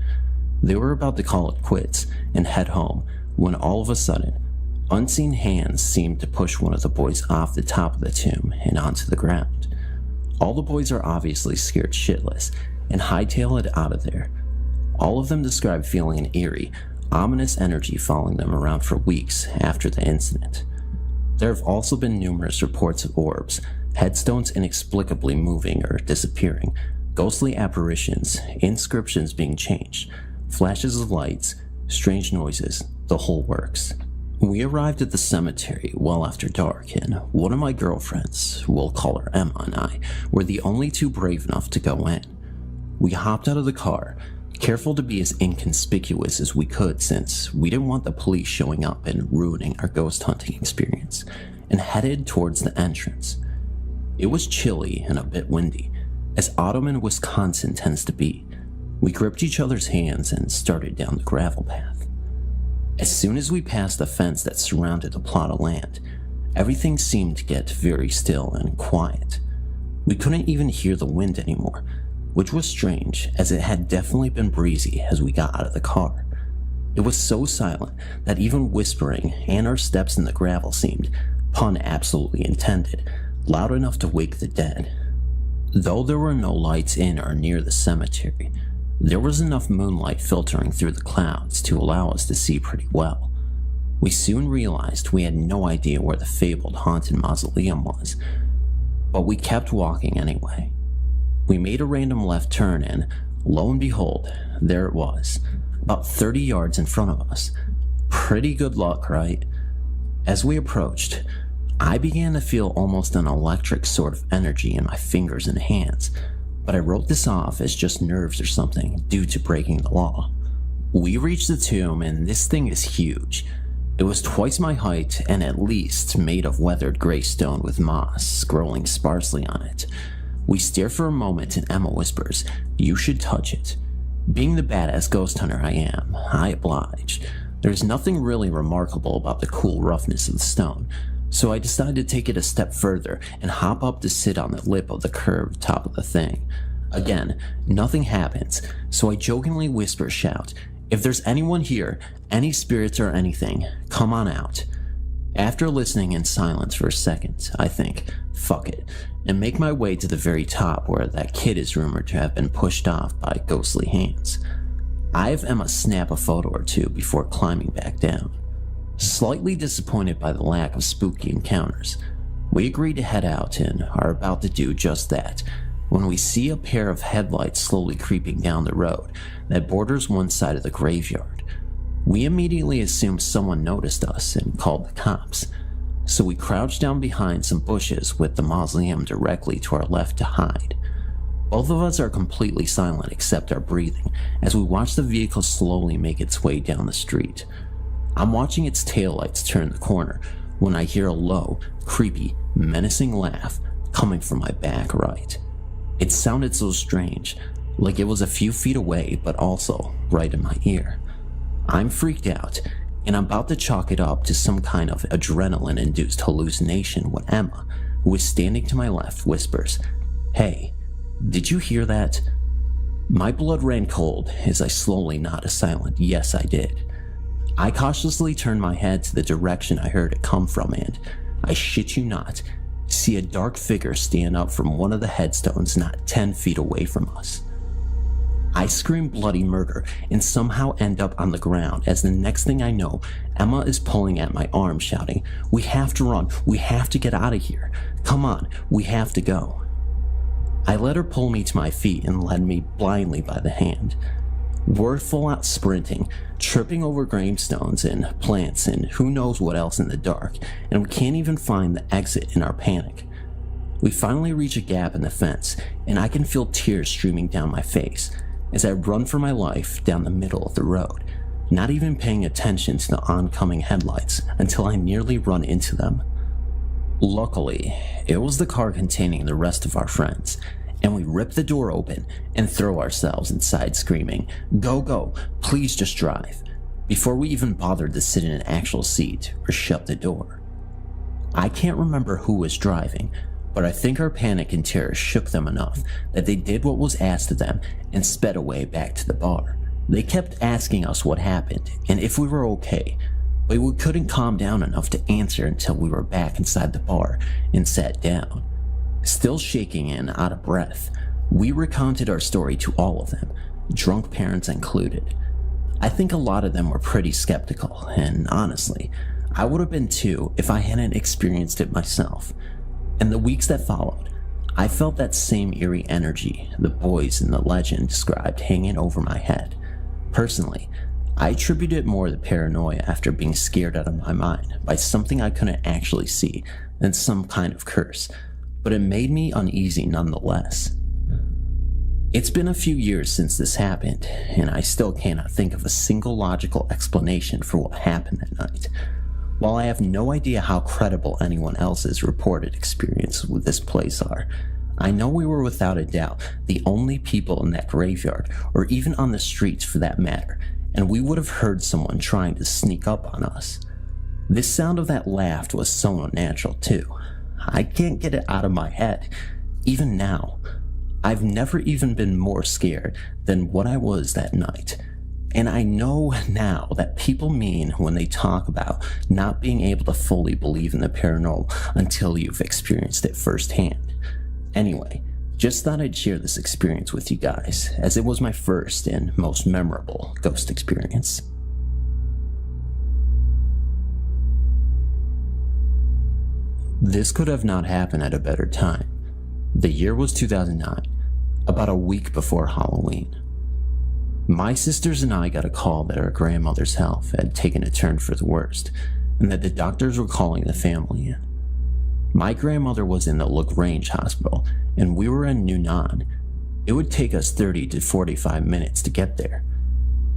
They were about to call it quits and head home when all of a sudden, unseen hands seemed to push one of the boys off the top of the tomb and onto the ground. All the boys are obviously scared shitless and hightail it out of there. All of them describe feeling an eerie, ominous energy following them around for weeks after the incident. There have also been numerous reports of orbs, headstones inexplicably moving or disappearing, ghostly apparitions, inscriptions being changed, flashes of lights, strange noises, the whole works. We arrived at the cemetery well after dark, and one of my girlfriends, we'll call her Emma, and I were the only two brave enough to go in. We hopped out of the car, careful to be as inconspicuous as we could since we didn't want the police showing up and ruining our ghost hunting experience, and headed towards the entrance. It was chilly and a bit windy, as autumn in Wisconsin tends to be. We gripped each other's hands and started down the gravel path. As soon as we passed the fence that surrounded the plot of land, everything seemed to get very still and quiet. We couldn't even hear the wind anymore, which was strange as it had definitely been breezy as we got out of the car. It was so silent that even whispering and our steps in the gravel seemed, pun absolutely intended, loud enough to wake the dead. Though there were no lights in or near the cemetery, there was enough moonlight filtering through the clouds to allow us to see pretty well. We soon realized we had no idea where the fabled haunted mausoleum was, but we kept walking anyway. We made a random left turn and, lo and behold, there it was, about 30 yards in front of us. Pretty good luck, right? As we approached, I began to feel almost an electric sort of energy in my fingers and hands, but I wrote this off as just nerves or something due to breaking the law. We reached the tomb, and this thing is huge. It was twice my height and at least made of weathered gray stone with moss growing sparsely on it. We stare for a moment and Emma whispers, "You should touch it." Being the badass ghost hunter I am, I oblige. There's nothing really remarkable about the cool roughness of the stone, so I decided to take it a step further and hop up to sit on the lip of the curved top of the thing. Again, nothing happens, so I jokingly shout, "If there's anyone here, any spirits or anything, come on out." After listening in silence for a second, I think, fuck it, and make my way to the very top where that kid is rumored to have been pushed off by ghostly hands. I have Emma snap a photo or two before climbing back down. Slightly disappointed by the lack of spooky encounters, we agree to head out and are about to do just that when we see a pair of headlights slowly creeping down the road that borders one side of the graveyard. We immediately assumed someone noticed us and called the cops, so we crouched down behind some bushes with the mausoleum directly to our left to hide. Both of us are completely silent except our breathing as we watch the vehicle slowly make its way down the street. I'm watching its taillights turn the corner when I hear a low, creepy, menacing laugh coming from my back right. It sounded so strange, like it was a few feet away but also right in my ear. I'm freaked out, and I'm about to chalk it up to some kind of adrenaline-induced hallucination when Emma, who is standing to my left, whispers, "Hey, did you hear that?" My blood ran cold as I slowly nod a silent yes I did. I cautiously turn my head to the direction I heard it come from and, I shit you not, see a dark figure stand up from one of the headstones not 10 feet away from us. I scream bloody murder and somehow end up on the ground as the next thing I know, Emma is pulling at my arm shouting, "We have to run, we have to get out of here. Come on, we have to go." I let her pull me to my feet and led me blindly by the hand. We're full out sprinting, tripping over gravestones and plants and who knows what else in the dark, and we can't even find the exit in our panic. We finally reach a gap in the fence, and I can feel tears streaming down my face as I run for my life down the middle of the road, not even paying attention to the oncoming headlights until I nearly run into them. Luckily, it was the car containing the rest of our friends, and we rip the door open and throw ourselves inside screaming, "Go, go, please just drive," before we even bothered to sit in an actual seat or shut the door. I can't remember who was driving, but I think our panic and terror shook them enough that they did what was asked of them and sped away back to the bar. They kept asking us what happened and if we were okay, but we couldn't calm down enough to answer until we were back inside the bar and sat down. Still shaking and out of breath, we recounted our story to all of them, drunk parents included. I think a lot of them were pretty skeptical, and honestly, I would have been too if I hadn't experienced it myself. In the weeks that followed, I felt that same eerie energy the boys in the legend described hanging over my head. Personally, I attribute it more to paranoia after being scared out of my mind by something I couldn't actually see than some kind of curse, but it made me uneasy nonetheless. It's been a few years since this happened, and I still cannot think of a single logical explanation for what happened that night. While I have no idea how credible anyone else's reported experience with this place are, I know we were without a doubt the only people in that graveyard, or even on the streets for that matter, and we would have heard someone trying to sneak up on us. This sound of that laugh was so unnatural too. I can't get it out of my head, even now. I've never even been more scared than what I was that night. And I know now that people mean when they talk about not being able to fully believe in the paranormal until you've experienced it firsthand. Anyway, just thought I'd share this experience with you guys, as it was my first and most memorable ghost experience. This could have not happened at a better time. The year was 2009, about a week before Halloween. My sisters and I got a call that our grandmother's health had taken a turn for the worst, and that the doctors were calling the family in. My grandmother was in the LaGrange hospital, and we were in Newnan. It would take us 30 to 45 minutes to get there.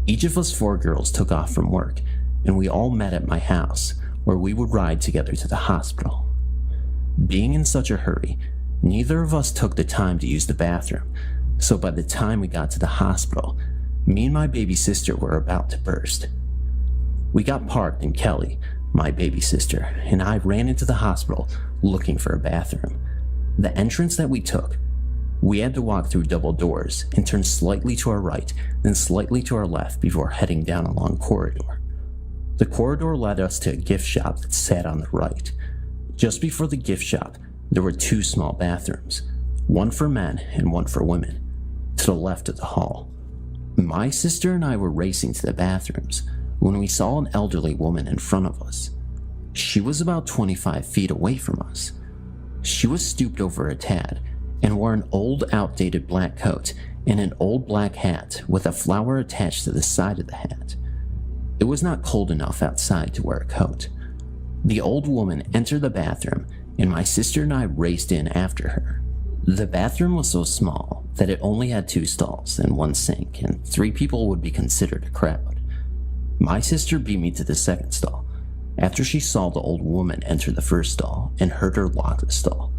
Each of us 4 girls took off from work, and we all met at my house, where we would ride together to the hospital. Being in such a hurry, neither of us took the time to use the bathroom, so by the time we got to the hospital, me and my baby sister were about to burst. We got parked and Kelly, my baby sister, and I ran into the hospital looking for a bathroom. The entrance that we took, we had to walk through double doors and turn slightly to our right, then slightly to our left before heading down a long corridor. The corridor led us to a gift shop that sat on the right. Just before the gift shop, there were 2 small bathrooms, one for men and one for women, to the left of the hall. My sister and I were racing to the bathrooms when we saw an elderly woman in front of us. She was about 25 feet away from us. She was stooped over a tad and wore an old, outdated black coat and an old black hat with a flower attached to the side of the hat. It was not cold enough outside to wear a coat. The old woman entered the bathroom, and my sister and I raced in after her. The bathroom was so small that it only had 2 stalls and 1 sink, and 3 people would be considered a crowd. My sister beat me to the second stall after she saw the old woman enter the first stall and heard her lock the stall.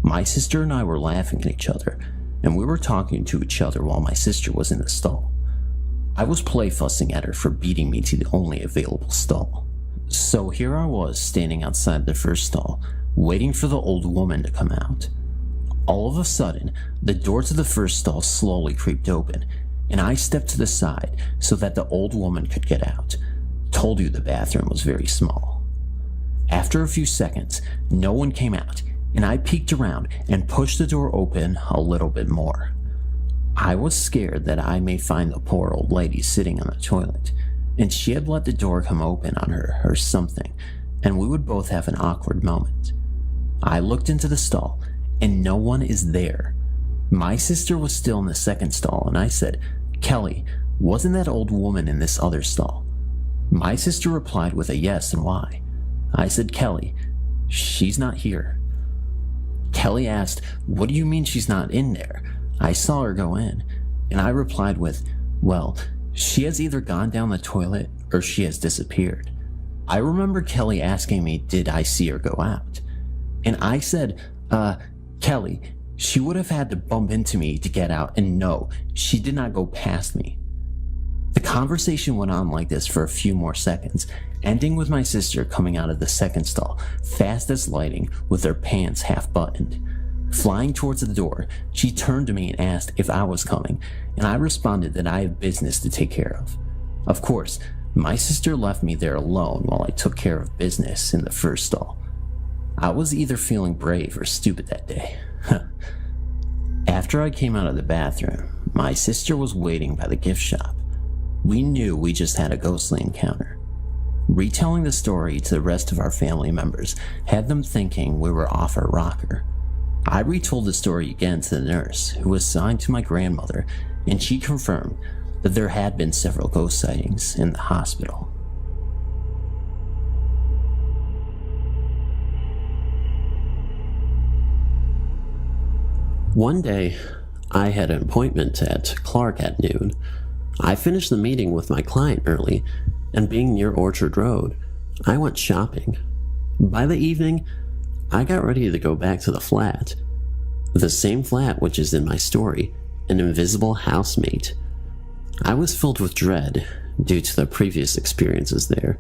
My sister and I were laughing at each other, and we were talking to each other while my sister was in the stall. I was play fussing at her for beating me to the only available stall. So here I was standing outside the first stall, waiting for the old woman to come out. All of a sudden, the door to the first stall slowly creaked open, and I stepped to the side so that the old woman could get out. Told you the bathroom was very small. After a few seconds, no one came out, and I peeked around and pushed the door open a little bit more. I was scared that I may find the poor old lady sitting on the toilet, and she had let the door come open on her or something, and we would both have an awkward moment. I looked into the stall, and no one is there. My sister was still in the second stall, and I said, "Kelly, wasn't that old woman in this other stall?" My sister replied with a yes, and why. I said, "Kelly, she's not here." Kelly asked, "What do you mean she's not in there? I saw her go in." And I replied with, "Well, she has either gone down the toilet or she has disappeared." I remember Kelly asking me, did I see her go out? And I said, Kelly, she would have had to bump into me to get out, and no, she did not go past me. The conversation went on like this for a few more seconds, ending with my sister coming out of the second stall, fast as lightning, with her pants half buttoned. Flying towards the door, she turned to me and asked if I was coming, and I responded that I had business to take care of. Of course, my sister left me there alone while I took care of business in the first stall. I was either feeling brave or stupid that day. After I came out of the bathroom, my sister was waiting by the gift shop. We knew we just had a ghostly encounter. Retelling the story to the rest of our family members had them thinking we were off our rocker. I retold the story again to the nurse, who was assigned to my grandmother, and she confirmed that there had been several ghost sightings in the hospital. One day, I had an appointment at Clark at noon. I finished the meeting with my client early, and being near Orchard Road, I went shopping. By the evening, I got ready to go back to the flat. The same flat which is in my story, an invisible housemate. I was filled with dread due to the previous experiences there,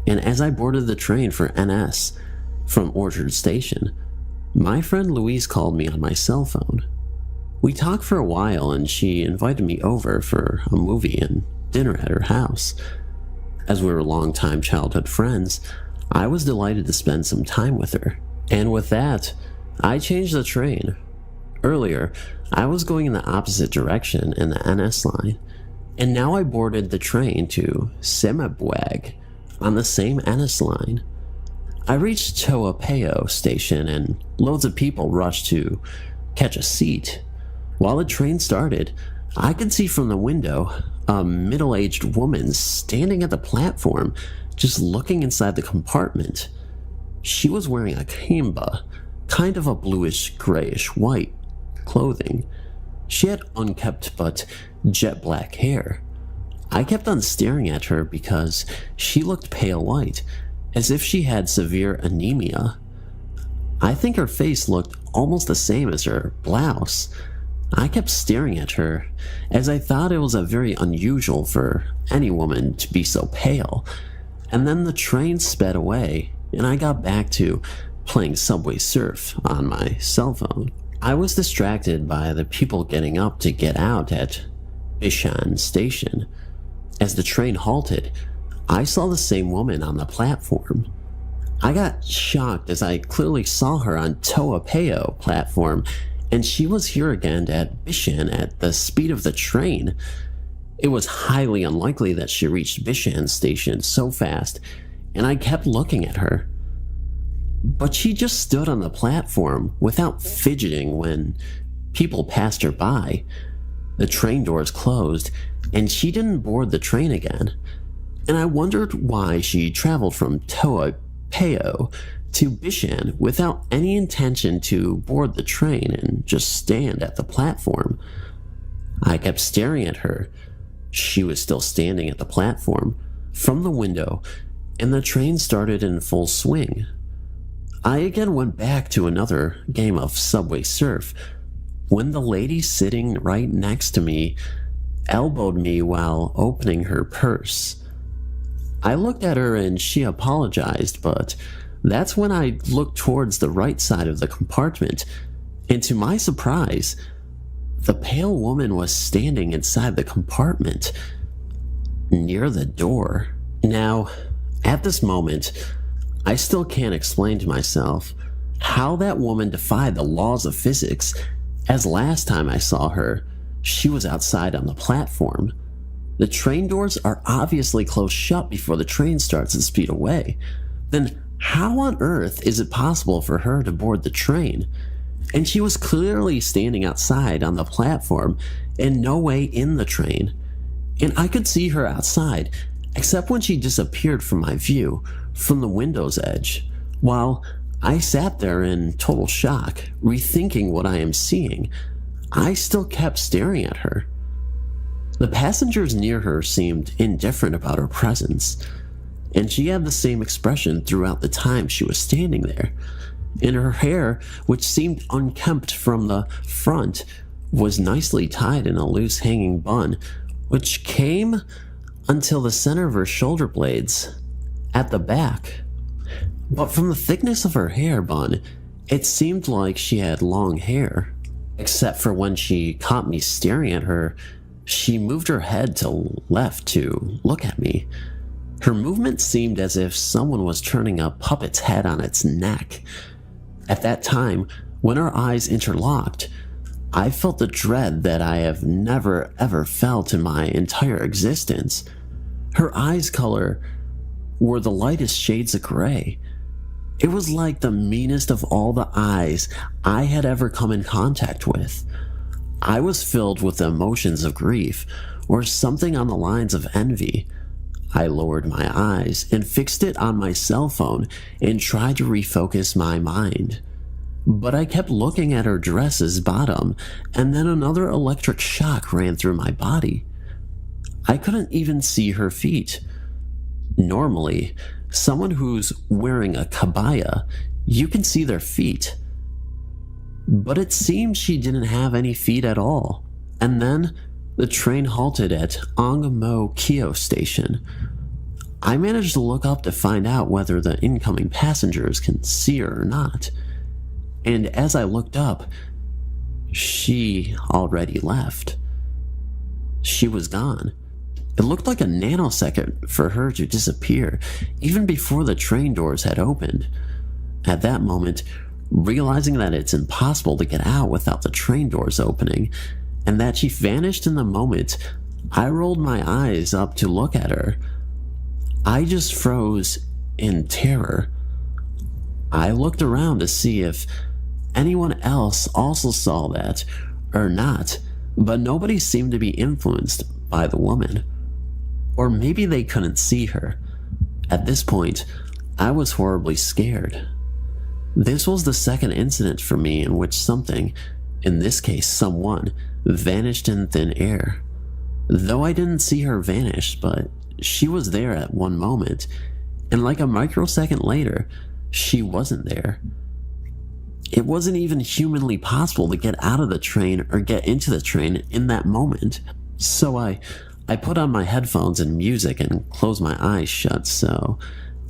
and as I boarded the train for NS from Orchard Station, my friend Louise called me on my cell phone. We talked for a while, and she invited me over for a movie and dinner at her house. As we were longtime childhood friends, I was delighted to spend some time with her, and with that, I changed the train. Earlier, I was going in the opposite direction in the NS line, and now I boarded the train to Semabwag on the same NS line. I reached Toapeo station, and loads of people rushed to catch a seat. While the train started, I could see from the window a middle-aged woman standing at the platform, just looking inside the compartment. She was wearing a kemba, kind of a bluish grayish white clothing. She had unkempt but jet black hair. I kept on staring at her because she looked pale white, as if she had severe anemia. I think her face looked almost the same as her blouse. I kept staring at her, as I thought it was very unusual for any woman to be so pale. And then the train sped away, and I got back to playing Subway Surf on my cell phone. I was distracted by the people getting up to get out at Bishan Station. As the train halted, I saw the same woman on the platform. I got shocked as I clearly saw her on Toapeo platform, and she was here again at Bishan at the speed of the train. It was highly unlikely that she reached Bishan Station so fast, and I kept looking at her. But she just stood on the platform without fidgeting when people passed her by. The train doors closed, and she didn't board the train again. And I wondered why she traveled from Toapeo to Bishan without any intention to board the train and just stand at the platform. I kept staring at her. She was still standing at the platform from the window, and the train started in full swing. I again went back to another game of Subway Surf when the lady sitting right next to me elbowed me while opening her purse. I looked at her and she apologized, but that's when I looked towards the right side of the compartment, and to my surprise, the pale woman was standing inside the compartment, near the door. Now, at this moment, I still can't explain to myself how that woman defied the laws of physics, as last time I saw her, she was outside on the platform. The train doors are obviously closed shut before the train starts to speed away. Then how on earth is it possible for her to board the train? And she was clearly standing outside on the platform and no way in the train. And I could see her outside, except when she disappeared from my view from the window's edge, while I sat there in total shock, rethinking what I am seeing. I still kept staring at her. The passengers near her seemed indifferent about her presence, and she had the same expression throughout the time she was standing there. And her hair, which seemed unkempt from the front, was nicely tied in a loose hanging bun, which came until the center of her shoulder blades at the back. But from the thickness of her hair bun, it seemed like she had long hair. Except for when she caught me staring at her, she moved her head to left to look at me. Her movement seemed as if someone was turning a puppet's head on its neck. At that time, when our eyes interlocked, I felt the dread that I have never ever felt in my entire existence. Her eyes' color were the lightest shades of gray. It was like the meanest of all the eyes I had ever come in contact with. I was filled with the emotions of grief, or something on the lines of envy. I lowered my eyes and fixed it on my cell phone and tried to refocus my mind. But I kept looking at her dress's bottom, and then another electric shock ran through my body. I couldn't even see her feet. Normally, someone who's wearing a kabaya, you can see their feet. But it seemed she didn't have any feet at all. And then the train halted at Ongmo Kyo Station. I managed to look up to find out whether the incoming passengers can see her or not. And as I looked up, she already left. She was gone. It looked like a nanosecond for her to disappear, even before the train doors had opened. At that moment, realizing that it's impossible to get out without the train doors opening, and that she vanished in the moment, I rolled my eyes up to look at her. I just froze in terror. I looked around to see if anyone else also saw that or not, but nobody seemed to be influenced by the woman. Or maybe they couldn't see her. At this point, I was horribly scared. This was the second incident for me in which something, in this case someone, vanished in thin air. Though I didn't see her vanish, but she was there at one moment, and like a microsecond later, she wasn't there. It wasn't even humanly possible to get out of the train or get into the train in that moment. So I put on my headphones and music and closed my eyes shut so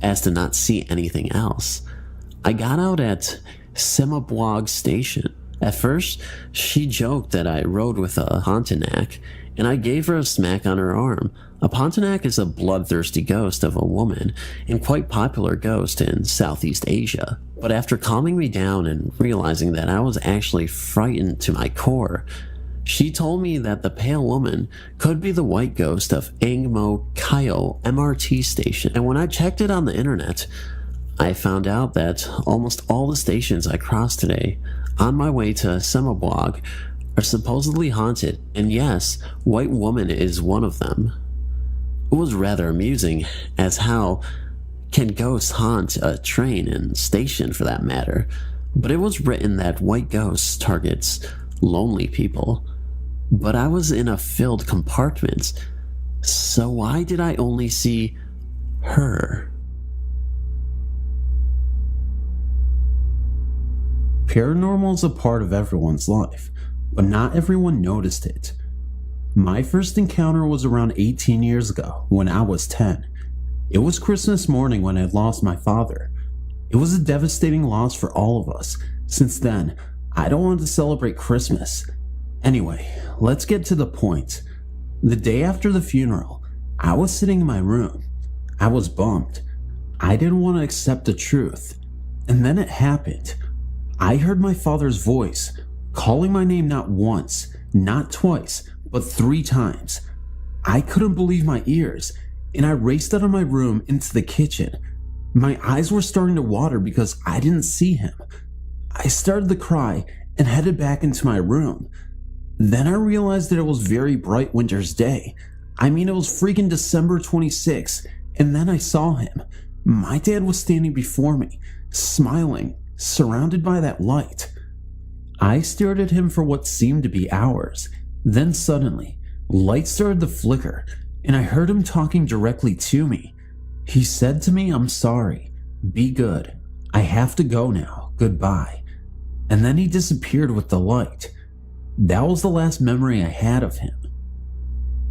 as to not see anything else. I got out at Semabwag Station. At first, she joked that I rode with a Pontiac, and I gave her a smack on her arm. A Pontiac is a bloodthirsty ghost of a woman, and quite popular ghost in Southeast Asia. But after calming me down and realizing that I was actually frightened to my core, she told me that the pale woman could be the white ghost of Angmo Kyo MRT station. And when I checked it on the internet, I found out that almost all the stations I crossed today on my way to Semabwag are supposedly haunted, and yes, White Woman is one of them. It was rather amusing, as how can ghosts haunt a train and station for that matter, but it was written that white ghosts targets lonely people. But I was in a filled compartment, so why did I only see her? Paranormal is a part of everyone's life, but not everyone noticed it. My first encounter was around 18 years ago, when I was 10. It was Christmas morning when I lost my father. It was a devastating loss for all of us. Since then, I don't want to celebrate Christmas. Anyway, let's get to the point. The day after the funeral, I was sitting in my room. I was bummed. I didn't want to accept the truth. And then it happened. I heard my father's voice, calling my name not once, not twice, but 3 times. I couldn't believe my ears, and I raced out of my room into the kitchen. My eyes were starting to water because I didn't see him. I started to cry, and headed back into my room. Then I realized that it was very bright winter's day. I mean, it was freaking December 26th, and then I saw him. My dad was standing before me, smiling, surrounded by that light. I stared at him for what seemed to be hours. Then suddenly, light started to flicker, and I heard him talking directly to me. He said to me, "I'm sorry. Be good. I have to go now. Goodbye." And then he disappeared with the light. That was the last memory I had of him.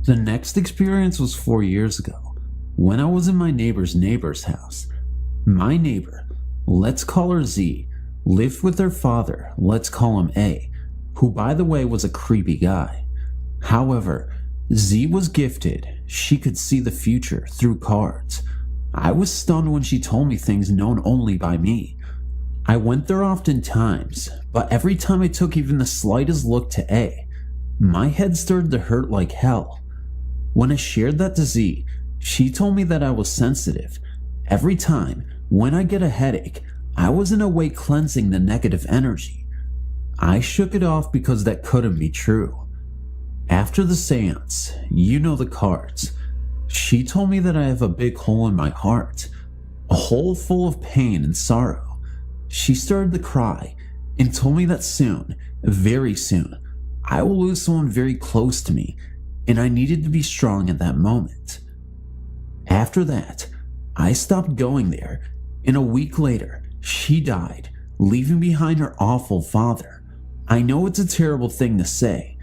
The next experience was 4 years ago, when I was in my neighbor's house. My neighbor, let's call her Z, lived with her father, let's call him A, who by the way was a creepy guy. However, Z was gifted. She could see the future through cards. I was stunned when she told me things known only by me. I went there often times, but every time I took even the slightest look to A, my head started to hurt like hell. When I shared that to Z, she told me that I was sensitive. Every time, when I get a headache, I was in a way cleansing the negative energy. I shook it off because that couldn't be true. After the seance, you know the cards. She told me that I have a big hole in my heart, a hole full of pain and sorrow. She started to cry and told me that soon, very soon, I will lose someone very close to me, and I needed to be strong at that moment. After that, I stopped going there, and a week later, she died, leaving behind her awful father. I know it's a terrible thing to say,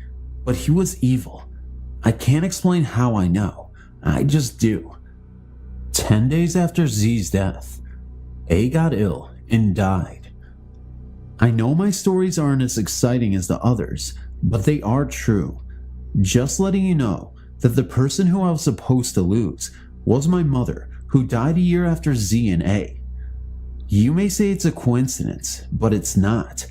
but he was evil. I can't explain how I know. I just do. 10 days after Z's death, A got ill and died. I know my stories aren't as exciting as the others, but they are true. Just letting you know that the person who I was supposed to lose was my mother, who died a year after Z and A. You may say it's a coincidence, but it's not.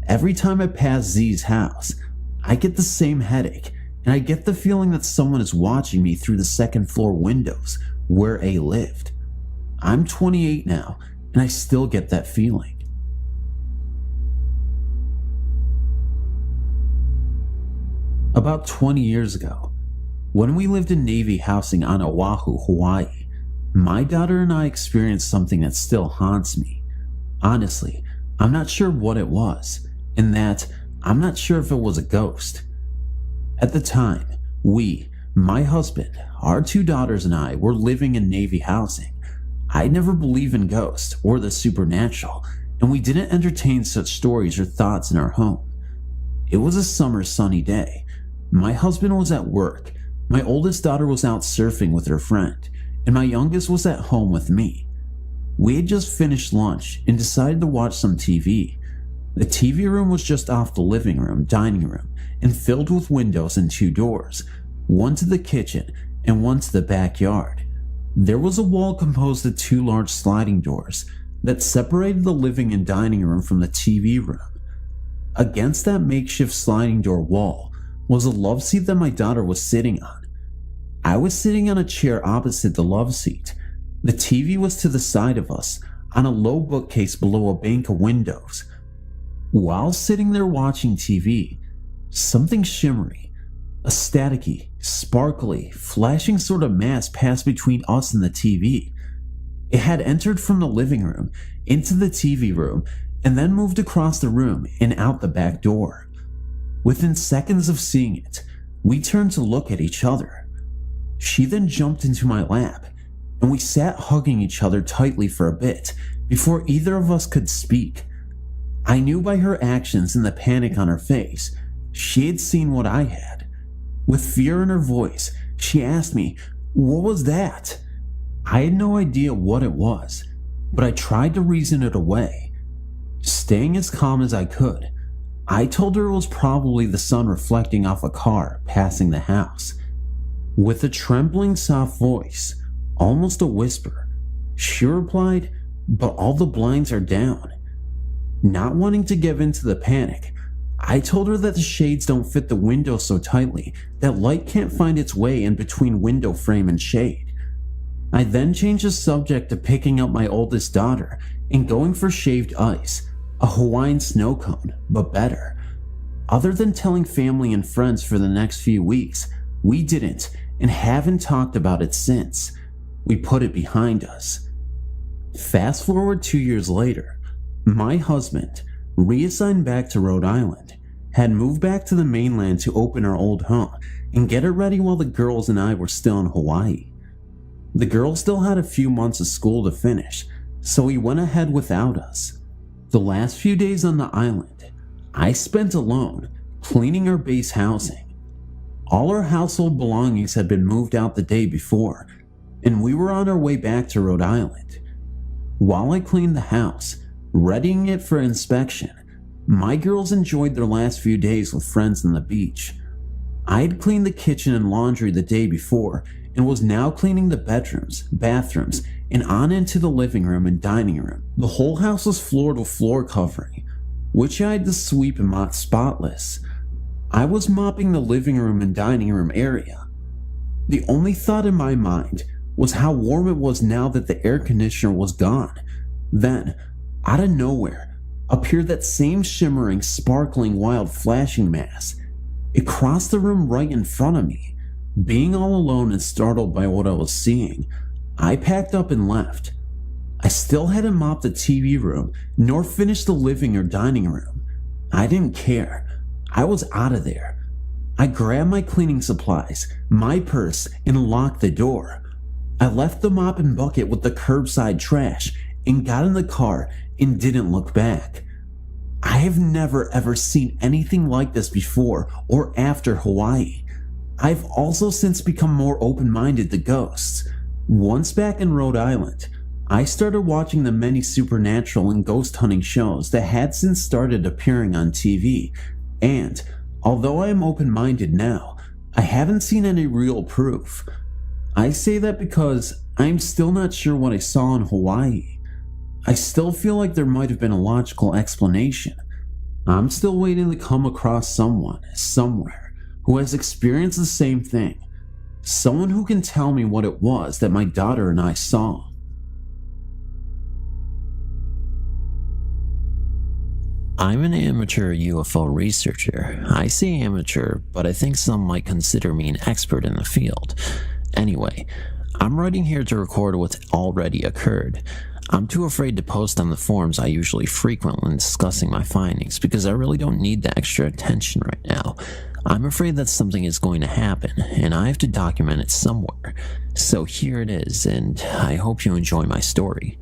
Every time I pass Z's house, I get the same headache, and I get the feeling that someone is watching me through the second floor windows where A lived. I'm 28 now, and I still get that feeling. About 20 years ago, when we lived in Navy housing on Oahu, Hawaii, my daughter and I experienced something that still haunts me. Honestly, I'm not sure what it was, and that I'm not sure if it was a ghost. At the time, we, my husband, our 2 daughters and I were living in Navy housing. I never believed in ghosts or the supernatural, and we didn't entertain such stories or thoughts in our home. It was a summer sunny day. My husband was at work, my oldest daughter was out surfing with her friend, and my youngest was at home with me. We had just finished lunch and decided to watch some TV. The TV room was just off the living room, dining room, and filled with windows and 2 doors, one to the kitchen and one to the backyard. There was a wall composed of 2 large sliding doors that separated the living and dining room from the TV room. Against that makeshift sliding door wall was a love seat that my daughter was sitting on. I was sitting on a chair opposite the love seat. The TV was to the side of us, on a low bookcase below a bank of windows. While sitting there watching TV, something shimmery, a staticky, sparkly, flashing sort of mass passed between us and the TV. It had entered from the living room into the TV room and then moved across the room and out the back door. Within seconds of seeing it, we turned to look at each other. She then jumped into my lap, and we sat hugging each other tightly for a bit before either of us could speak. I knew by her actions and the panic on her face, she had seen what I had. With fear in her voice, she asked me, "What was that?" I had no idea what it was, but I tried to reason it away. Staying as calm as I could, I told her it was probably the sun reflecting off a car passing the house. With a trembling, soft voice, almost a whisper, she replied, "But all the blinds are down." Not wanting to give in to the panic, I told her that the shades don't fit the window so tightly that light can't find its way in between window frame and shade. I then changed the subject to picking up my oldest daughter and going for shaved ice, A Hawaiian snow cone, but better. Other than telling family and friends for the next few weeks, we didn't and haven't talked about it since. We put it behind us. Fast forward 2 years later, my husband, reassigned back to Rhode Island, had moved back to the mainland to open our old home and get it ready while the girls and I were still in Hawaii. The girls still had a few months of school to finish, so he went ahead without us. The last few days on the island, I spent alone, cleaning our base housing. All our household belongings had been moved out the day before, and we were on our way back to Rhode Island. While I cleaned the house, readying it for inspection, my girls enjoyed their last few days with friends on the beach. I had cleaned the kitchen and laundry the day before and was now cleaning the bedrooms, bathrooms, and on into the living room and dining room. The whole house was floored with floor covering, which I had to sweep and mop spotless. I was mopping the living room and dining room area. The only thought in my mind was how warm it was now that the air conditioner was gone. Then, out of nowhere, appeared that same shimmering, sparkling, wild flashing mass. It crossed the room right in front of me. Being all alone and startled by what I was seeing, I packed up and left. I still hadn't mopped the TV room, nor finished the living or dining room. I didn't care. I was out of there. I grabbed my cleaning supplies, my purse, and locked the door. I left the mop and bucket with the curbside trash and got in the car and didn't look back. I have never ever seen anything like this before or after Hawaii. I've also since become more open-minded to ghosts. Once back in Rhode Island, I started watching the many supernatural and ghost hunting shows that had since started appearing on TV, and although I am open-minded now, I haven't seen any real proof. I say that because I'm still not sure what I saw in Hawaii. I still feel like there might have been a logical explanation. I'm still waiting to come across someone, somewhere, who has experienced the same thing. Someone who can tell me what it was that my daughter and I saw. I'm an amateur UFO researcher. I say amateur, but I think some might consider me an expert in the field. Anyway, I'm writing here to record what's already occurred. I'm too afraid to post on the forums I usually frequent when discussing my findings because I really don't need the extra attention right now. I'm afraid that something is going to happen, and I have to document it somewhere. So here it is, and I hope you enjoy my story.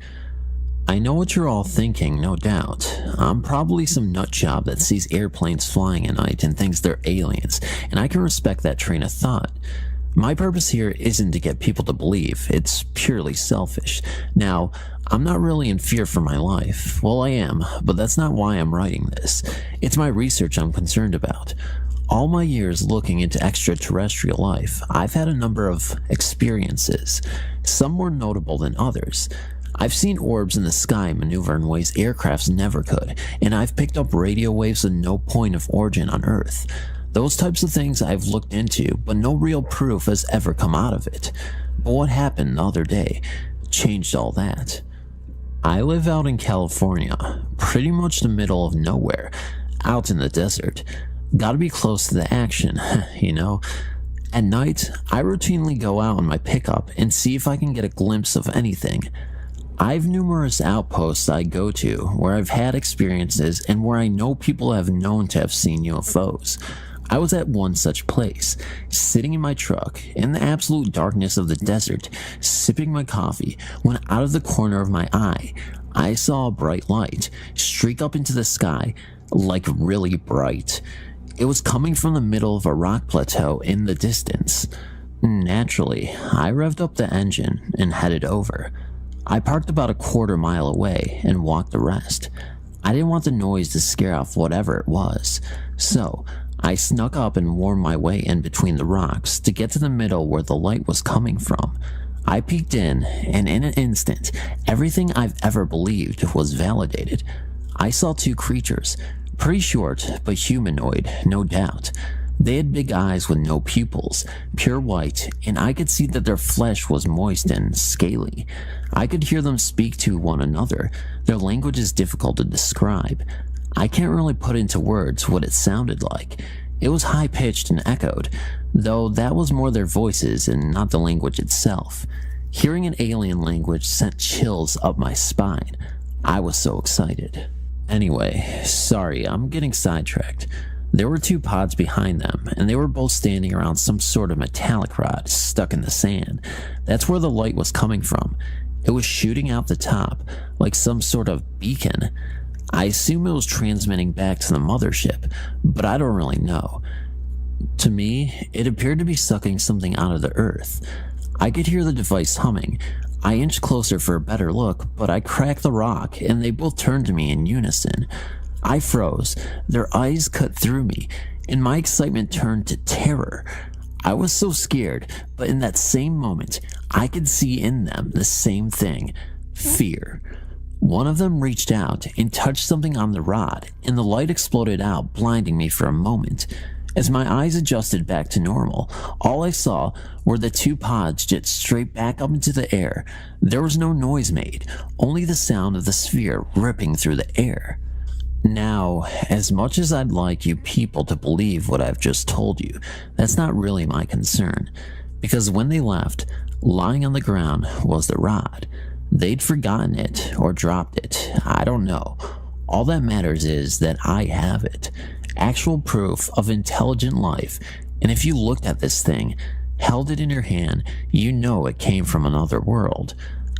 I know what you're all thinking, no doubt. I'm probably some nutjob that sees airplanes flying at night and thinks they're aliens, and I can respect that train of thought. My purpose here isn't to get people to believe, it's purely selfish. Now, I'm not really in fear for my life. Well, I am, but that's not why I'm writing this. It's my research I'm concerned about. All my years looking into extraterrestrial life, I've had a number of experiences, some more notable than others. I've seen orbs in the sky maneuver in ways aircrafts never could, and I've picked up radio waves with no point of origin on Earth. Those types of things I've looked into, but no real proof has ever come out of it. But what happened the other day changed all that. I live out in California, pretty much the middle of nowhere, out in the desert. Gotta be close to the action, you know? At night, I routinely go out in my pickup and see if I can get a glimpse of anything. I've numerous outposts I go to where I've had experiences and where I know people have known to have seen UFOs. I was at one such place, sitting in my truck in the absolute darkness of the desert, sipping my coffee, when out of the corner of my eye, I saw a bright light streak up into the sky, like really bright. It was coming from the middle of a rock plateau in the distance. Naturally, I revved up the engine and headed over. I parked about a quarter mile away and walked the rest. I didn't want the noise to scare off whatever it was, so I snuck up and wormed my way in between the rocks to get to the middle where the light was coming from. I peeked in, and in an instant, everything I've ever believed was validated. I saw two creatures, pretty short but humanoid, no doubt. They had big eyes with no pupils, pure white, and I could see that their flesh was moist and scaly. I could hear them speak to one another. Their language is difficult to describe. I can't really put into words what it sounded like. It was high-pitched and echoed, though that was more their voices and not the language itself. Hearing an alien language sent chills up my spine. I was so excited. Anyway, sorry, I'm getting sidetracked. There were 2 pods behind them, and they were both standing around some sort of metallic rod stuck in the sand. That's where the light was coming from. It was shooting out the top, like some sort of beacon. I assume it was transmitting back to the mothership, but I don't really know. To me, it appeared to be sucking something out of the earth. I could hear the device humming. I inched closer for a better look, but I cracked the rock, and they both turned to me in unison. I froze, their eyes cut through me, and my excitement turned to terror. I was so scared, but in that same moment, I could see in them the same thing: fear. One of them reached out and touched something on the rod, and the light exploded out, blinding me for a moment. As my eyes adjusted back to normal, all I saw were the 2 pods jet straight back up into the air. There was no noise made, only the sound of the sphere ripping through the air. Now, as much as I'd like you people to believe what I've just told you, that's not really my concern. Because when they left, lying on the ground was the rod. They'd forgotten it or dropped it. I don't know. All that matters is that I have it. Actual proof of intelligent life. And if you looked at this thing, held it in your hand, you know it came from another world.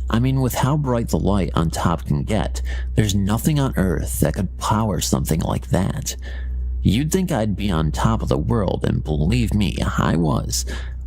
I mean, with how bright the light on top can get, there's nothing on Earth that could power something like that. You'd think I'd be on top of the world, and believe me, I was.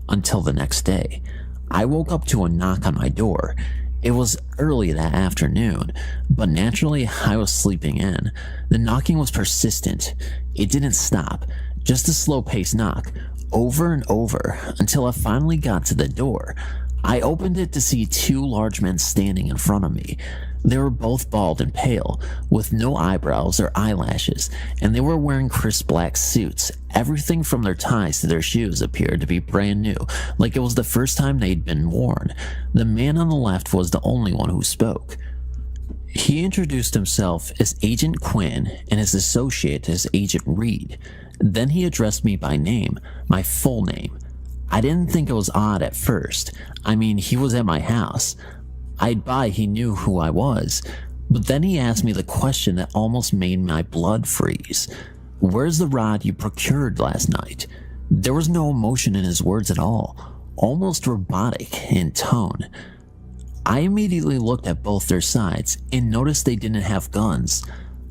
Until the next day. I woke up to a knock on my door. It was early that afternoon, but naturally I was sleeping in. The knocking was persistent. It didn't stop, just a slow-paced knock, over and over, until I finally got to the door. I opened it to see 2 large men standing in front of me. They were both bald and pale, with no eyebrows or eyelashes, and they were wearing crisp black suits. Everything from their ties to their shoes appeared to be brand new, like it was the first time they'd been worn. The man on the left was the only one who spoke. He introduced himself as Agent Quinn and his associate as Agent Reed. Then he addressed me by name, my full name. I didn't think it was odd at first. I mean, he was at my house. I'd buy he knew who I was. But then he asked me the question that almost made my blood freeze. Where's the rod you procured last night? There was no emotion in his words at all, almost robotic in tone. I immediately looked at both their sides and noticed they didn't have guns.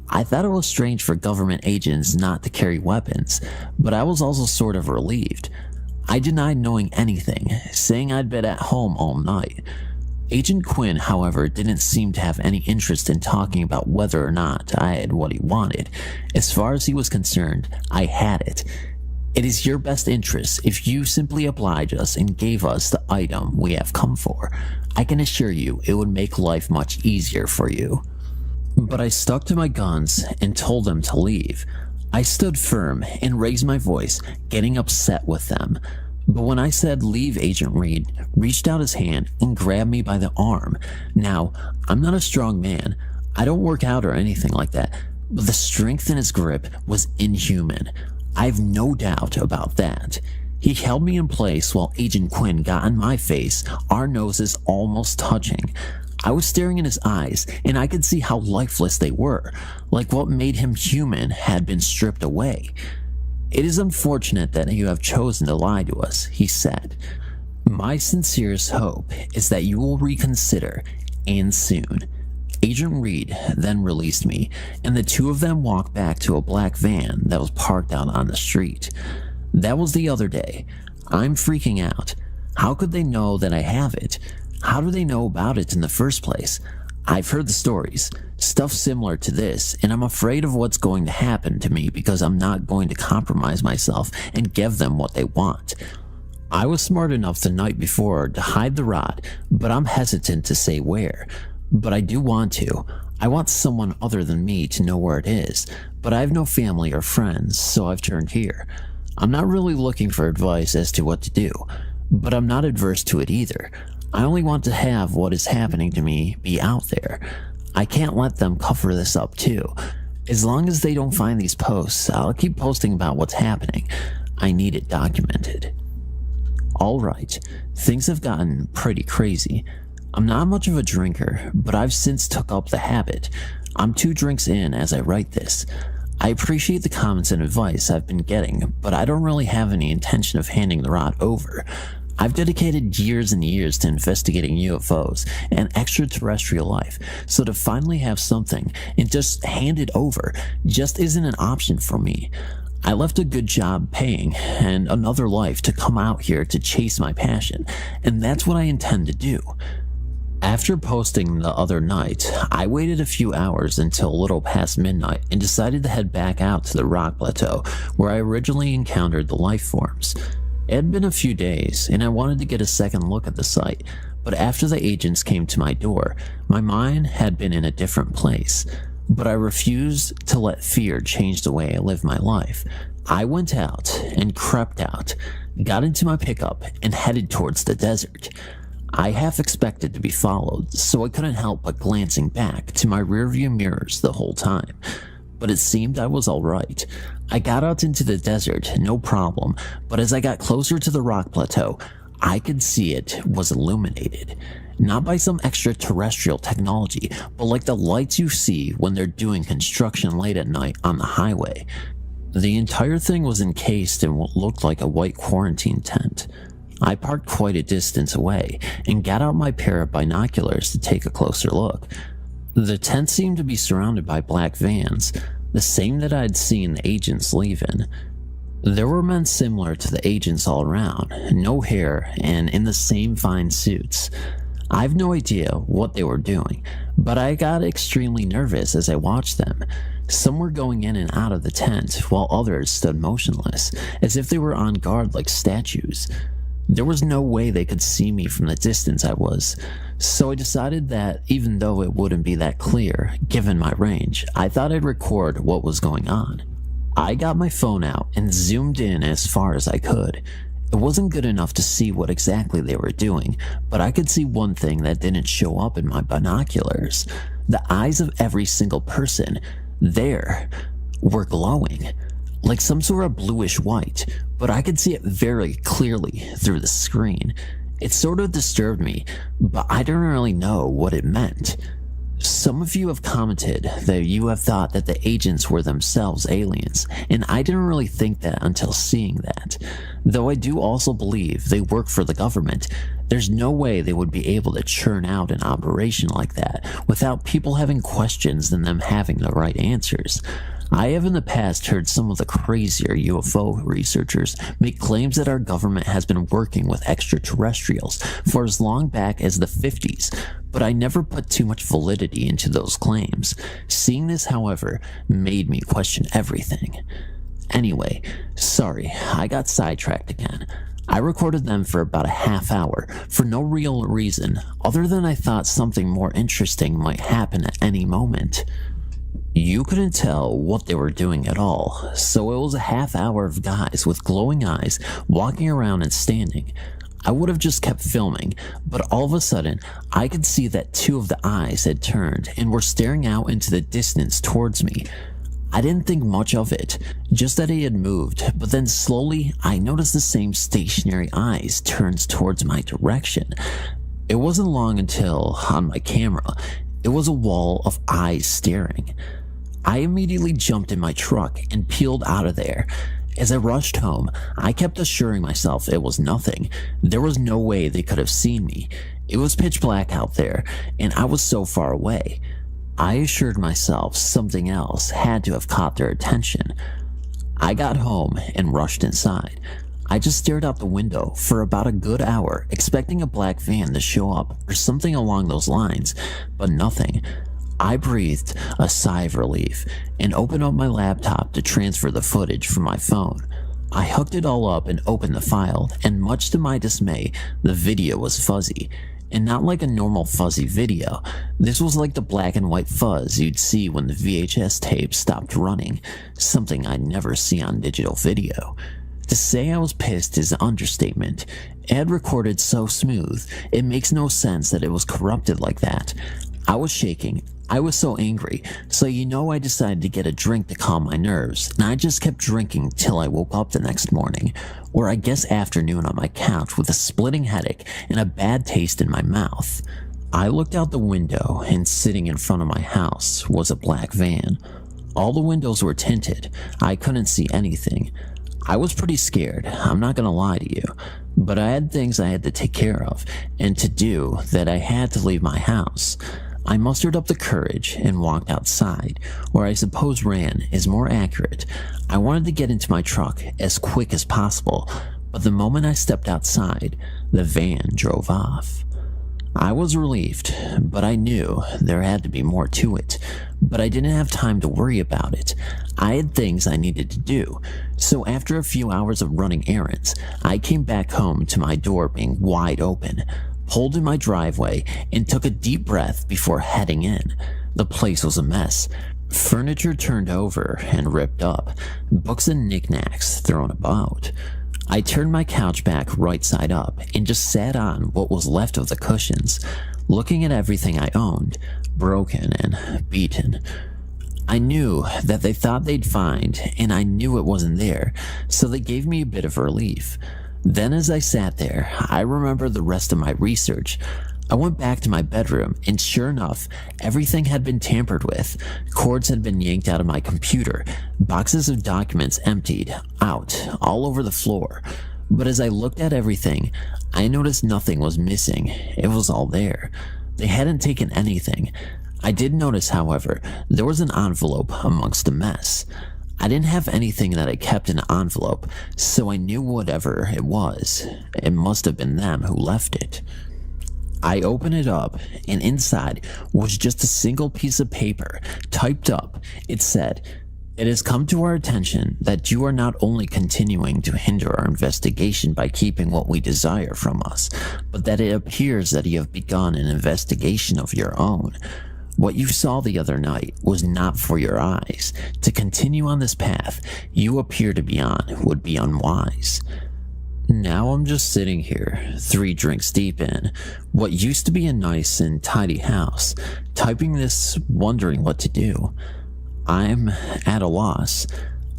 I thought it was strange for government agents not to carry weapons, but I was also sort of relieved. I denied knowing anything, saying I'd been at home all night. Agent Quinn, however, didn't seem to have any interest in talking about whether or not I had what he wanted. As far as he was concerned, I had it. It is your best interest if you simply oblige us and gave us the item we have come for. I can assure you it would make life much easier for you. But I stuck to my guns and told them to leave. I stood firm and raised my voice, getting upset with them. But when I said leave, Agent Reed reached out his hand and grabbed me by the arm. Now, I'm not a strong man. I don't work out or anything like that, but the strength in his grip was inhuman. I've no doubt about that. He held me in place while Agent Quinn got in my face, our noses almost touching. I was staring in his eyes, and I could see how lifeless they were, like what made him human had been stripped away. It is unfortunate that you have chosen to lie to us, he said. My sincerest hope is that you will reconsider, and soon. Agent Reed then released me, and the 2 of them walked back to a black van that was parked out on the street. That was the other day. I'm freaking out. How could they know that I have it? How do they know about it in the first place? I've heard the stories, stuff similar to this, and I'm afraid of what's going to happen to me because I'm not going to compromise myself and give them what they want. I was smart enough the night before to hide the rod, but I'm hesitant to say where. But I do want to. I want someone other than me to know where it is, but I have no family or friends, so I've turned here. I'm not really looking for advice as to what to do, but I'm not adverse to it either. I only want to have what is happening to me be out there. I can't let them cover this up too. As long as they don't find these posts, I'll keep posting about what's happening. I need it documented. Alright, things have gotten pretty crazy. I'm not much of a drinker, but I've since took up the habit. I'm 2 drinks in as I write this. I appreciate the comments and advice I've been getting, but I don't really have any intention of handing the rod over. I've dedicated years and years to investigating UFOs and extraterrestrial life, so to finally have something and just hand it over just isn't an option for me. I left a good job paying and another life to come out here to chase my passion, and that's what I intend to do. After posting the other night, I waited a few hours until a little past midnight and decided to head back out to the rock plateau where I originally encountered the life forms. It had been a few days and I wanted to get a second look at the site, but after the agents came to my door, my mind had been in a different place. But I refused to let fear change the way I live my life. I went out and crept out, got into my pickup, and headed towards the desert. I half expected to be followed, so I couldn't help but glancing back to my rearview mirrors the whole time. But it seemed I was alright. I got out into the desert, no problem, but as I got closer to the rock plateau, I could see it was illuminated. Not by some extraterrestrial technology, but like the lights you see when they're doing construction late at night on the highway. The entire thing was encased in what looked like a white quarantine tent. I parked quite a distance away and got out my pair of binoculars to take a closer look. The tent seemed to be surrounded by black vans, the same that I'd seen the agents leave in. There were men similar to the agents all around, no hair and in the same fine suits. I have no idea what they were doing, but I got extremely nervous as I watched them. Some were going in and out of the tent, while others stood motionless, as if they were on guard like statues. There was no way they could see me from the distance I was, so I decided that even though it wouldn't be that clear, given my range, I thought I'd record what was going on. I got my phone out and zoomed in as far as I could. It wasn't good enough to see what exactly they were doing, but I could see one thing that didn't show up in my binoculars. The eyes of every single person there were glowing, like some sort of bluish white, but I could see it very clearly through the screen. It sort of disturbed me, but I don't really know what it meant. Some of you have commented that you have thought that the agents were themselves aliens, and I didn't really think that until seeing that. Though I do also believe they work for the government, there's no way they would be able to churn out an operation like that without people having questions and them having the right answers. I have in the past heard some of the crazier UFO researchers make claims that our government has been working with extraterrestrials for as long back as the 50s, but I never put too much validity into those claims. Seeing this, however, made me question everything. Anyway, sorry, I got sidetracked again. I recorded them for about a half hour for no real reason other than I thought something more interesting might happen at any moment. You couldn't tell what they were doing at all, so it was a half hour of guys with glowing eyes walking around and standing. I would have just kept filming, but all of a sudden, I could see that 2 of the eyes had turned and were staring out into the distance towards me. I didn't think much of it, just that he had moved, but then slowly I noticed the same stationary eyes turned towards my direction. It wasn't long until, on my camera, it was a wall of eyes staring. I immediately jumped in my truck and peeled out of there. As I rushed home, I kept assuring myself it was nothing. There was no way they could have seen me. It was pitch black out there, and I was so far away. I assured myself something else had to have caught their attention. I got home and rushed inside. I just stared out the window for about a good hour, expecting a black van to show up or something along those lines, but nothing. I breathed a sigh of relief and opened up my laptop to transfer the footage from my phone. I hooked it all up and opened the file, and much to my dismay, the video was fuzzy. And not like a normal fuzzy video. This was like the black and white fuzz you'd see when the VHS tape stopped running, something I'd never see on digital video. To say I was pissed is an understatement. It had recorded so smooth, it makes no sense that it was corrupted like that. I was shaking. I was so angry, so I decided to get a drink to calm my nerves, and I just kept drinking till I woke up the next morning, or I guess afternoon, on my couch with a splitting headache and a bad taste in my mouth. I looked out the window, and sitting in front of my house was a black van. All the windows were tinted. I couldn't see anything. I was pretty scared, I'm not gonna lie to you, but I had things I had to take care of, and to do that I had to leave my house. I mustered up the courage and walked outside, or I suppose ran is more accurate. I wanted to get into my truck as quick as possible, but the moment I stepped outside, the van drove off. I was relieved, but I knew there had to be more to it. But I didn't have time to worry about it. I had things I needed to do. So after a few hours of running errands, I came back home to my door being wide open, pulled in my driveway, and took a deep breath before heading in. The place was a mess. Furniture turned over and ripped up, books and knickknacks thrown about. I turned my couch back right side up and just sat on what was left of the cushions, looking at everything I owned, broken and beaten. I knew that they thought they'd find, and I knew it wasn't there, so they gave me a bit of relief. Then as I sat there, I remembered the rest of my research. I went back to my bedroom, and sure enough, everything had been tampered with. Cords had been yanked out of my computer, boxes of documents emptied out all over the floor. But as I looked at everything, I noticed nothing was missing. It was all there. They hadn't taken anything. I did notice, however, there was an envelope amongst the mess. I didn't have anything that I kept in an envelope, so I knew whatever it was, it must have been them who left it. I opened it up, and inside was just a single piece of paper, typed up. It said, "It has come to our attention that you are not only continuing to hinder our investigation by keeping what we desire from us, but that it appears that you have begun an investigation of your own. What you saw the other night was not for your eyes. To continue on this path you appear to be on would be unwise." Now I'm just sitting here, 3 drinks deep in what used to be a nice and tidy house, typing this, wondering what to do. I'm at a loss.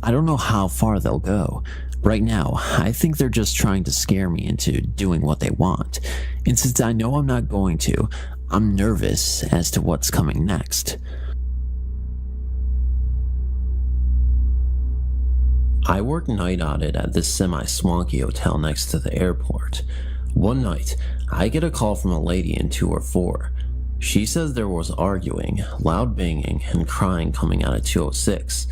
I don't know how far they'll go. Right now, I think they're just trying to scare me into doing what they want. And since I know I'm not going to, I'm nervous as to what's coming next. I work night audit at this semi-swanky hotel next to the airport. One night, I get a call from a lady in 204. She says there was arguing, loud banging, and crying coming out of 206.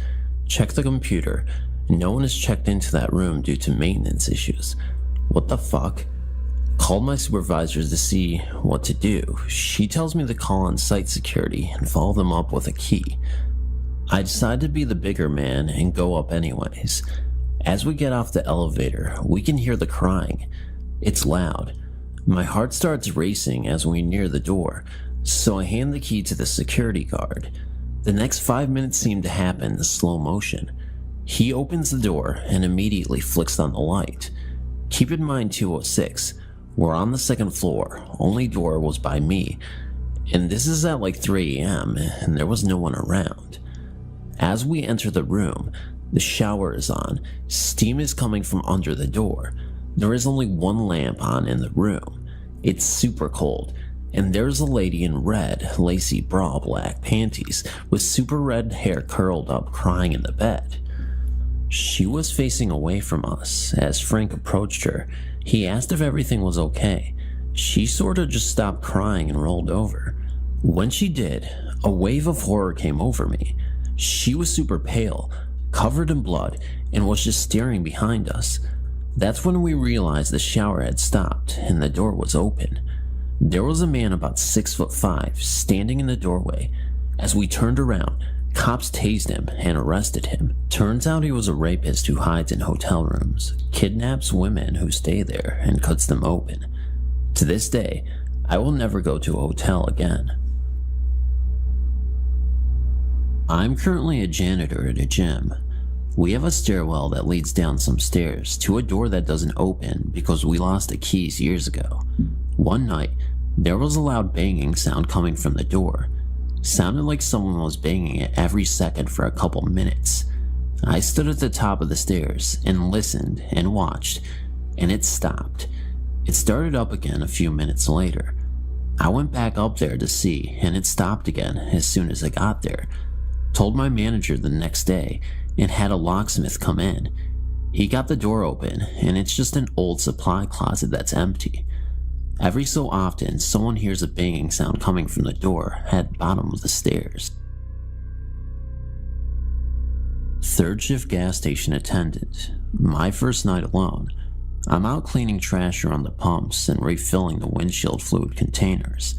Check the computer. No one has checked into that room due to maintenance issues. What the fuck? Called my supervisors to see what to do. She tells me to call on site security and follow them up with a key. I decide to be the bigger man and go up anyways. As we get off the elevator, we can hear the crying. It's loud. My heart starts racing as we near the door, so I hand the key to the security guard. The next 5 minutes seem to happen in slow motion. He opens the door and immediately flicks on the light. Keep in mind 206, we're on the 2nd floor, only door was by me, and this is at like 3 a.m. and there was no one around. As we enter the room, the shower is on, steam is coming from under the door. There is only one lamp on in the room. It's super cold, and there's a lady in red, lacy bra, black panties, with super red hair curled up crying in the bed. She was facing away from us. As Frank approached her, he asked if everything was okay. She sorta just stopped crying and rolled over. When she did, a wave of horror came over me. She was super pale, covered in blood, and was just staring behind us. That's when we realized the shower had stopped and the door was open. There was a man about 6'5" standing in the doorway. As we turned around, cops tased him and arrested him. Turns out he was a rapist who hides in hotel rooms, kidnaps women who stay there, and cuts them open. To this day, I will never go to a hotel again. I'm currently a janitor at a gym. We have a stairwell that leads down some stairs to a door that doesn't open because we lost the keys years ago. One night, there was a loud banging sound coming from the door. Sounded like someone was banging it every second for a couple minutes. I stood at the top of the stairs and listened and watched, and it stopped. It started up again a few minutes later. I went back up there to see, and it stopped again as soon as I got there. Told my manager the next day and had a locksmith come in. He got the door open, and it's just an old supply closet that's empty. Every so often, someone hears a banging sound coming from the door at the bottom of the stairs. Third shift gas station attendant. My first night alone. I'm out cleaning trash around the pumps and refilling the windshield fluid containers.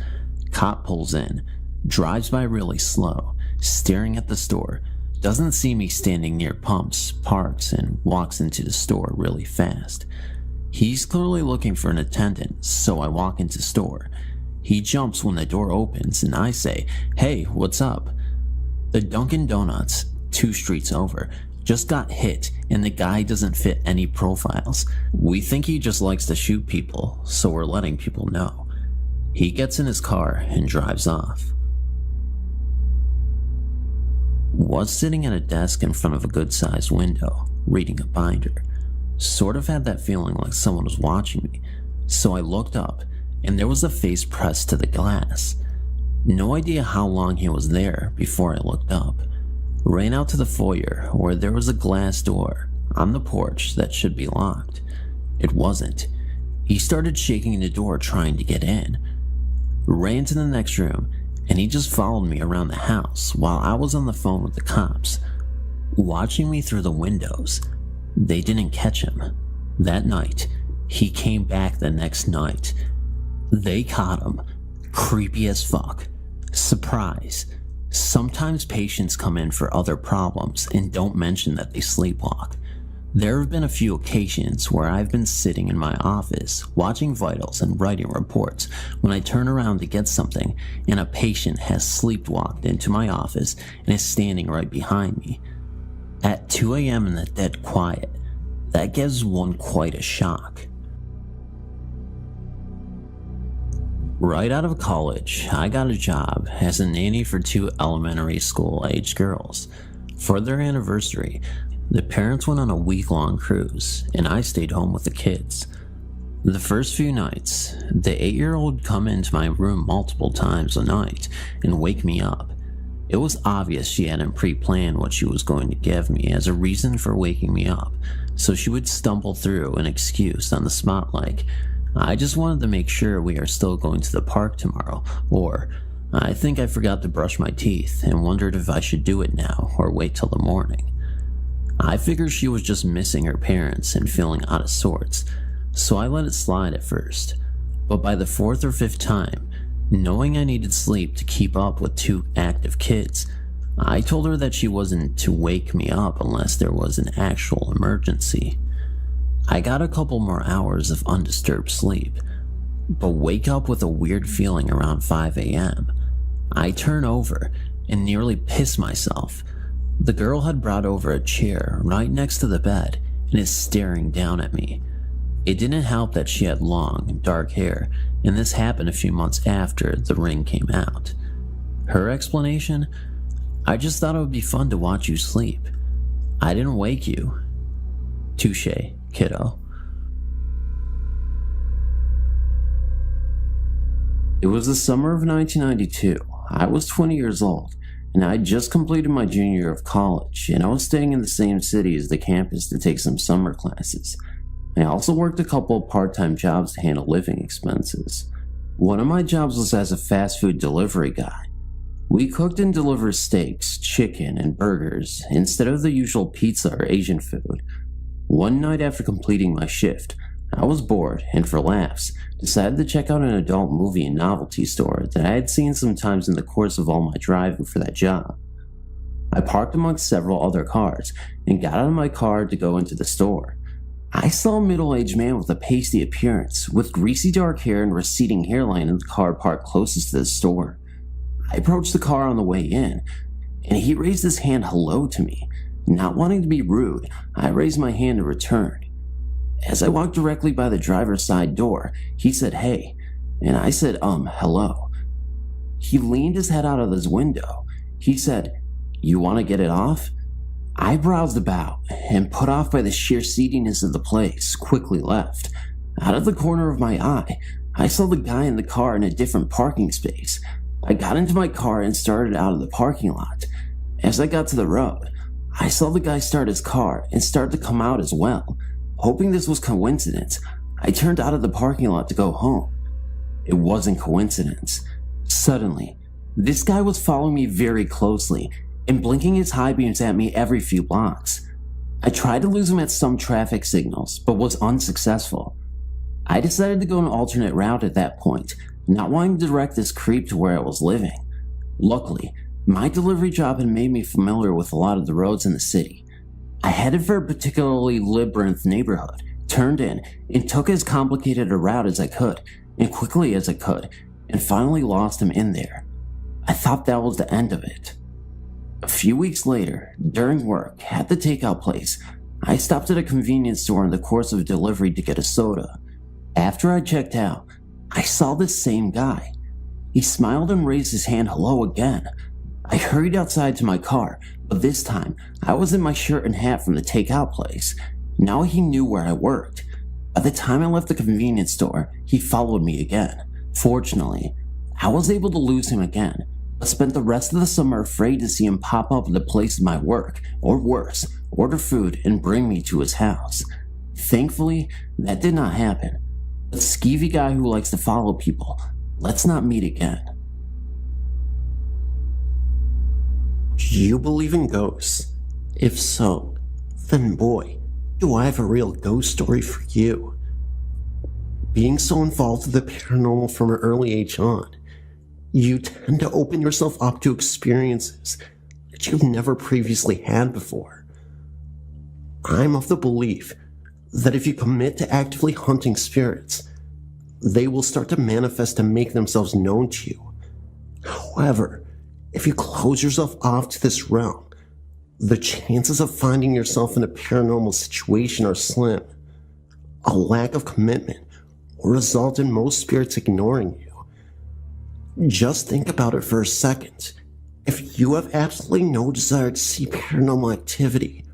Cop pulls in, drives by really slow, staring at the store, doesn't see me standing near pumps, parks, and walks into the store really fast. He's clearly looking for an attendant, so I walk into store. He jumps when the door opens and I say, "Hey, what's up?" The Dunkin' Donuts, 2 streets over, just got hit and the guy doesn't fit any profiles. We think he just likes to shoot people, so we're letting people know. He gets in his car and drives off. Was sitting at a desk in front of a good-sized window, reading a binder. Sort of had that feeling like someone was watching me, so I looked up, and there was a face pressed to the glass. No idea how long he was there before I looked up. Ran out to the foyer, where there was a glass door on the porch that should be locked. It wasn't. He started shaking the door trying to get in. Ran to the next room, and he just followed me around the house while I was on the phone with the cops. Watching me through the windows. They didn't catch him. That night, he came back the next night. They caught him. Creepy as fuck. Surprise. Sometimes patients come in for other problems and don't mention that they sleepwalk. There have been a few occasions where I've been sitting in my office, watching vitals and writing reports, when I turn around to get something and a patient has sleepwalked into my office and is standing right behind me. At 2 a.m. in the dead quiet, that gives one quite a shock. Right out of college, I got a job as a nanny for 2 elementary school-aged girls. For their anniversary, the parents went on a week-long cruise, and I stayed home with the kids. The first few nights, the 8-year-old would come into my room multiple times a night and wake me up. It was obvious she hadn't pre-planned what she was going to give me as a reason for waking me up, so she would stumble through an excuse on the spot like, "I just wanted to make sure we are still going to the park tomorrow," or "I think I forgot to brush my teeth and wondered if I should do it now or wait till the morning." I figured she was just missing her parents and feeling out of sorts, so I let it slide at first. But by the 4th or 5th time, knowing I needed sleep to keep up with 2 active kids, I told her that she wasn't to wake me up unless there was an actual emergency. I got a couple more hours of undisturbed sleep, but wake up with a weird feeling around 5 a.m. I turn over and nearly piss myself. The girl had brought over a chair right next to the bed and is staring down at me. It didn't help that she had long, dark hair, and this happened a few months after The Ring came out. Her explanation? "I just thought it would be fun to watch you sleep. I didn't wake you." Touché, kiddo. It was the summer of 1992. I was 20 years old, and I had just completed my junior year of college, and I was staying in the same city as the campus to take some summer classes. I also worked a couple of part-time jobs to handle living expenses. One of my jobs was as a fast food delivery guy. We cooked and delivered steaks, chicken, and burgers instead of the usual pizza or Asian food. One night after completing my shift, I was bored and for laughs, decided to check out an adult movie and novelty store that I had seen sometimes in the course of all my driving for that job. I parked amongst several other cars and got out of my car to go into the store. I saw a middle-aged man with a pasty appearance, with greasy dark hair and receding hairline in the car parked closest to the store. I approached the car on the way in, and he raised his hand hello to me. Not wanting to be rude, I raised my hand in return. As I walked directly by the driver's side door, he said, "Hey," and I said, hello. He leaned his head out of his window. He said, "You want to get it off?" I browsed about and, put off by the sheer seediness of the place, quickly left. Out of the corner of my eye, I saw the guy in the car in a different parking space. I got into my car and started out of the parking lot. As I got to the road, I saw the guy start his car and start to come out as well. Hoping this was coincidence, I turned out of the parking lot to go home. It wasn't coincidence. Suddenly, this guy was following me very closely and blinking his high beams at me every few blocks. I tried to lose him at some traffic signals, but was unsuccessful. I decided to go an alternate route at that point, not wanting to direct this creep to where I was living. Luckily, my delivery job had made me familiar with a lot of the roads in the city. I headed for a particularly labyrinth neighborhood, turned in, and took as complicated a route as I could, and quickly as I could, and finally lost him in there. I thought that was the end of it. A few weeks later, during work at the takeout place, I stopped at a convenience store in the course of delivery to get a soda. After I checked out, I saw this same guy. He smiled and raised his hand hello again. I hurried outside to my car, but this time I was in my shirt and hat from the takeout place. Now he knew where I worked. By the time I left the convenience store, he followed me again. Fortunately, I was able to lose him again, but spent the rest of the summer afraid to see him pop up at the place of my work, or worse, order food and bring me to his house. Thankfully, that did not happen. The skeevy guy who likes to follow people, let's not meet again. Do you believe in ghosts? If so, then boy, do I have a real ghost story for you. Being so involved with the paranormal from an early age on, you tend to open yourself up to experiences that you've never previously had before. I'm of the belief that if you commit to actively hunting spirits, they will start to manifest and make themselves known to you. However, if you close yourself off to this realm, the chances of finding yourself in a paranormal situation are slim. A lack of commitment will result in most spirits ignoring you. Just think about it for a second. If you have absolutely no desire to see paranormal activity,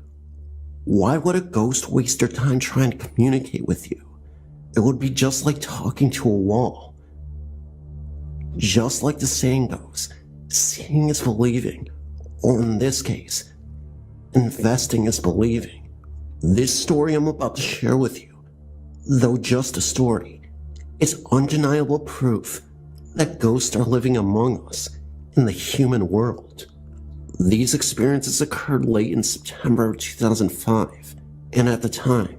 why would a ghost waste their time trying to communicate with you? It would be just like talking to a wall. Just like the saying goes, seeing is believing, or in this case, investing is believing. This story I'm about to share with you, though just a story, is undeniable proof that ghosts are living among us in the human world. These experiences occurred late in September of 2005, and at the time,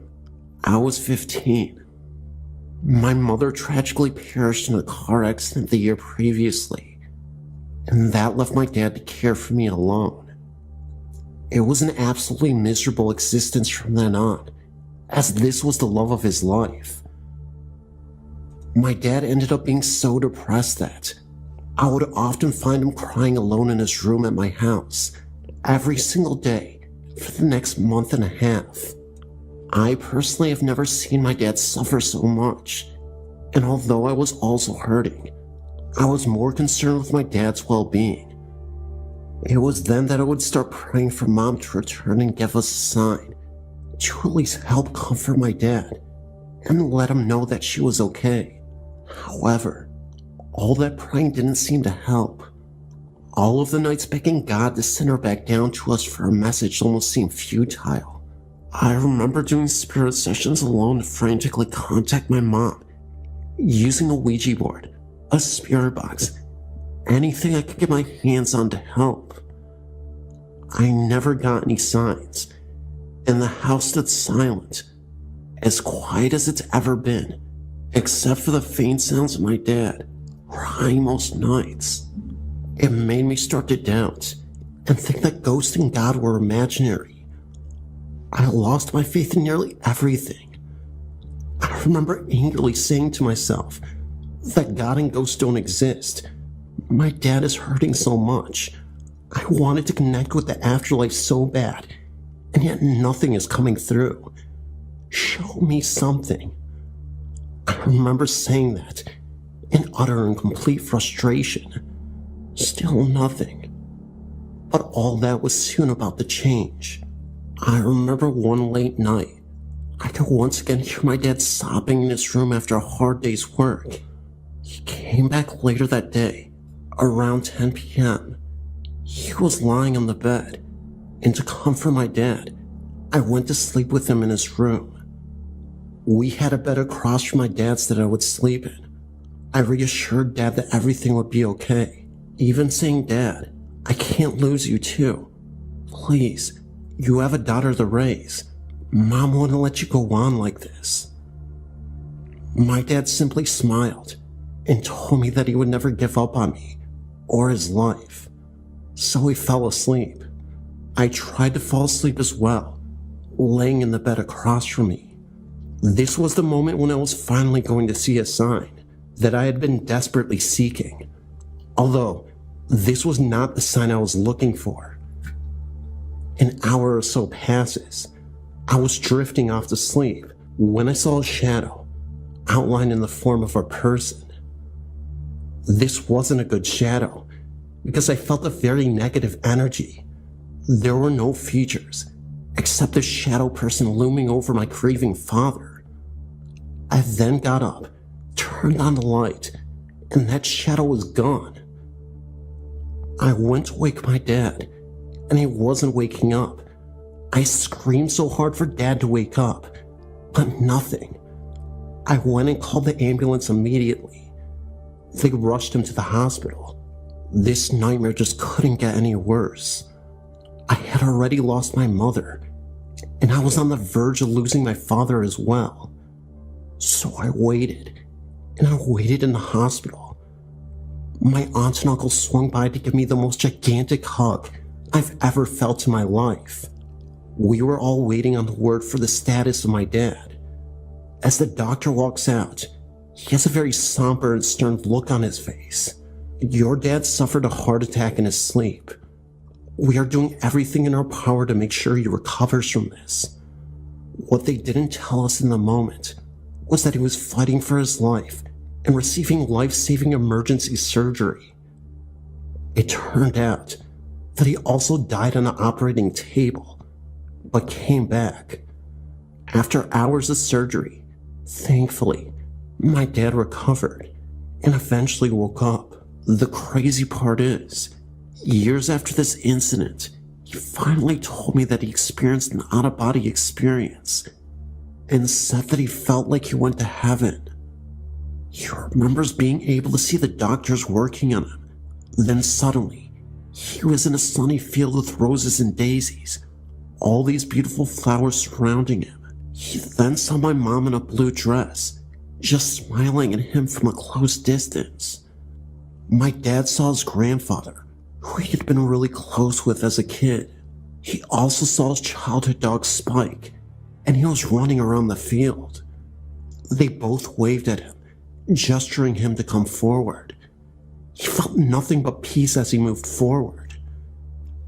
I was 15. My mother tragically perished in a car accident the year previously, and that left my dad to care for me alone. It was an absolutely miserable existence from then on, as this was the love of his life. My dad ended up being so depressed that I would often find him crying alone in his room at my house every single day for the next month and a half. I personally have never seen my dad suffer so much, and although I was also hurting, I was more concerned with my dad's well-being. It was then that I would start praying for Mom to return and give us a sign to at least help comfort my dad and let him know that she was okay. However, all that praying didn't seem to help. All of the nights begging God to send her back down to us for a message almost seemed futile. I remember doing spirit sessions alone to frantically contact my mom, using a Ouija board, a spirit box, anything I could get my hands on to help. I never got any signs, and the house stood silent, as quiet as it's ever been, except for the faint sounds of my dad crying most nights. It made me start to doubt and think that ghosts and God were imaginary. I lost my faith in nearly everything. I remember angrily saying to myself that God and ghosts don't exist. My dad is hurting so much. I wanted to connect with the afterlife so bad, and yet nothing is coming through. Show me something. I remember saying that in utter and complete frustration. Still nothing. But all that was soon about to change. I remember one late night, I could once again hear my dad sobbing in his room after a hard day's work. He came back later that day, around 10 p.m. He was lying on the bed, and to comfort my dad, I went to sleep with him in his room. We had a bed across from my dad's that I would sleep in. I reassured Dad that everything would be okay, even saying, "Dad, I can't lose you too. Please, you have a daughter to raise. Mom wouldn't let you go on like this." My dad simply smiled and told me that he would never give up on me or his life. So he fell asleep. I tried to fall asleep as well, laying in the bed across from me. This was the moment when I was finally going to see a sign that I had been desperately seeking. Although, this was not the sign I was looking for. An hour or so passes. I was drifting off to sleep when I saw a shadow, outlined in the form of a person. This wasn't a good shadow, because I felt a very negative energy. There were no features, except a shadow person looming over my grieving father. I then got up, turned on the light, and that shadow was gone. I went to wake my dad, and he wasn't waking up. I screamed so hard for Dad to wake up, but nothing. I went and called the ambulance immediately. They rushed him to the hospital. This nightmare just couldn't get any worse. I had already lost my mother, and I was on the verge of losing my father as well. So I waited, and I waited in the hospital. My aunt and uncle swung by to give me the most gigantic hug I've ever felt in my life. We were all waiting on the word for the status of my dad. As the doctor walks out, he has a very somber and stern look on his face. "Your dad suffered a heart attack in his sleep. We are doing everything in our power to make sure he recovers from this." What they didn't tell us in the moment was that he was fighting for his life and receiving life-saving emergency surgery. It turned out that he also died on an operating table, but came back. After hours of surgery, thankfully, my dad recovered and eventually woke up. The crazy part is, years after this incident, he finally told me that he experienced an out-of-body experience and said that he felt like he went to heaven. He remembers being able to see the doctors working on him. Then suddenly, he was in a sunny field with roses and daisies, all these beautiful flowers surrounding him. He then saw my mom in a blue dress, just smiling at him from a close distance. My dad saw his grandfather, who he had been really close with as a kid. He also saw his childhood dog Spike, and he was running around the field. They both waved at him, gesturing him to come forward. He felt nothing but peace as he moved forward.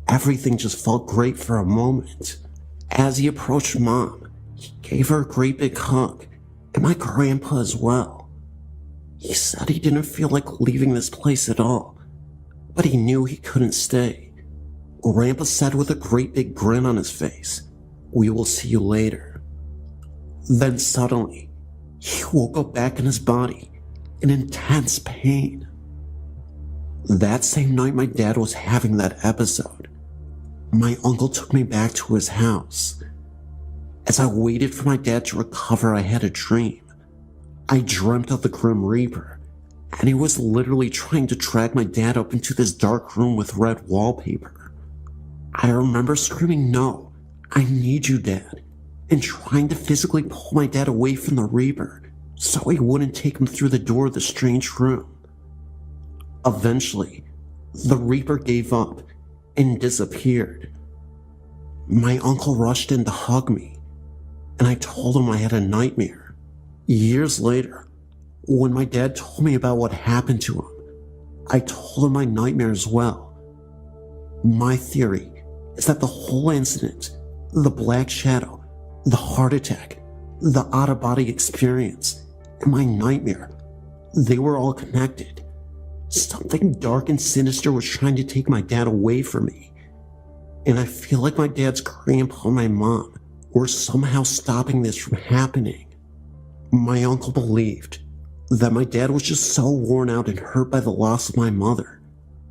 Everything just felt great for a moment. As he approached Mom, he gave her a great big hug, and my grandpa as well. He said he didn't feel like leaving this place at all, but he knew he couldn't stay. Grandpa said with a great big grin on his face, "We will see you later." Then suddenly, he woke up back in his body in intense pain. That same night my dad was having that episode, my uncle took me back to his house. As I waited for my dad to recover, I had a dream. I dreamt of the Grim Reaper, and he was literally trying to drag my dad up into this dark room with red wallpaper. I remember screaming, "No, I need you, Dad," and trying to physically pull my dad away from the Reaper so he wouldn't take him through the door of the strange room. Eventually, the Reaper gave up and disappeared. My uncle rushed in to hug me, and I told him I had a nightmare. Years later, when my dad told me about what happened to him, I told him my nightmare as well. My theory is that the whole incident the black shadow, the heart attack, the out-of-body experience, and my nightmare, they were all connected. Something dark and sinister was trying to take my dad away from me. And I feel like my dad's grandpa and my mom were somehow stopping this from happening. My uncle believed that my dad was just so worn out and hurt by the loss of my mother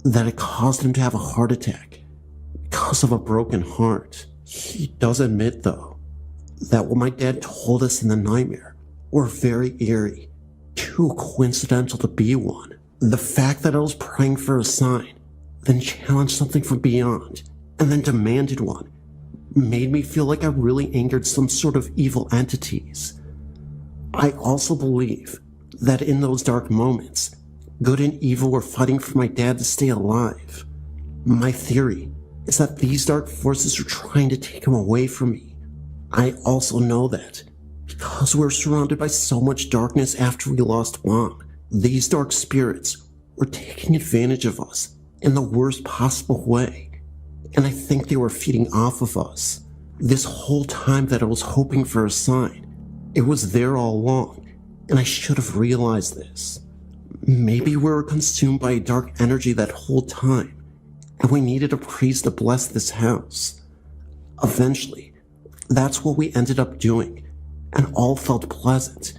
that it caused him to have a heart attack because of a broken heart. He does admit, though, that what my dad told us in the nightmare were very eerie, too coincidental to be one. The fact that I was praying for a sign, then challenged something from beyond, and then demanded one, made me feel like I really angered some sort of evil entities. I also believe that in those dark moments, good and evil were fighting for my dad to stay alive. My theory is that these dark forces are trying to take him away from me. I also know that because we're surrounded by so much darkness after we lost Mom, these dark spirits were taking advantage of us in the worst possible way. And I think they were feeding off of us. This whole time that I was hoping for a sign, it was there all along, and I should have realized this. Maybe we were consumed by a dark energy that whole time, and we needed a priest to bless this house. Eventually, that's what we ended up doing, and all felt pleasant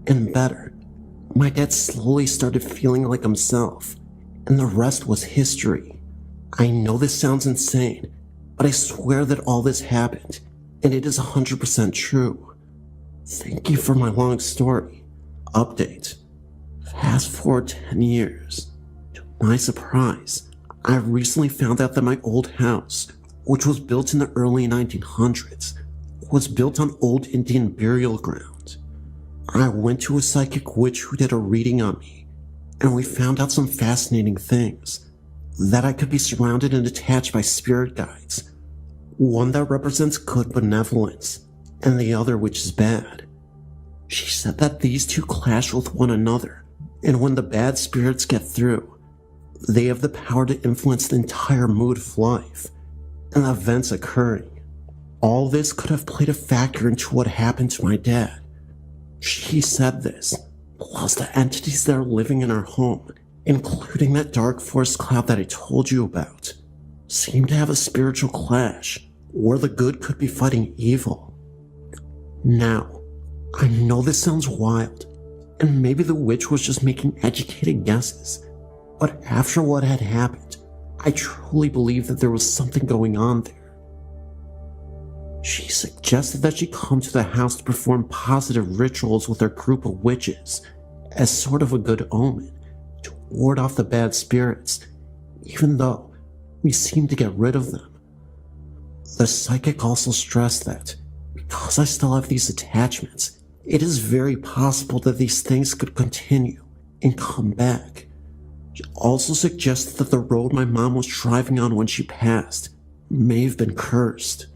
and better. My dad slowly started feeling like himself, and the rest was history. I know this sounds insane, but I swear that all this happened, and it is 100% true. Thank you for my long story. Update. Fast forward 10 years. To my surprise, I recently found out that my old house, which was built in the early 1900s, was built on old Indian burial ground. I went to a psychic witch who did a reading on me, and we found out some fascinating things. That I could be surrounded and attached by spirit guides, one that represents good benevolence, and the other which is bad. She said that these two clash with one another, and when the bad spirits get through, they have the power to influence the entire mood of life and the events occurring. All this could have played a factor into what happened to my dad. She said this, plus the entities that are living in our home, including that dark forest cloud that I told you about, seemed to have a spiritual clash where the good could be fighting evil. Now, I know this sounds wild, and maybe the witch was just making educated guesses, but after what had happened, I truly believe that there was something going on there. She suggested that she come to the house to perform positive rituals with her group of witches as sort of a good omen, to ward off the bad spirits, even though we seemed to get rid of them. The psychic also stressed that, because I still have these attachments, it is very possible that these things could continue and come back. She also suggested that the road my mom was driving on when she passed may have been cursed.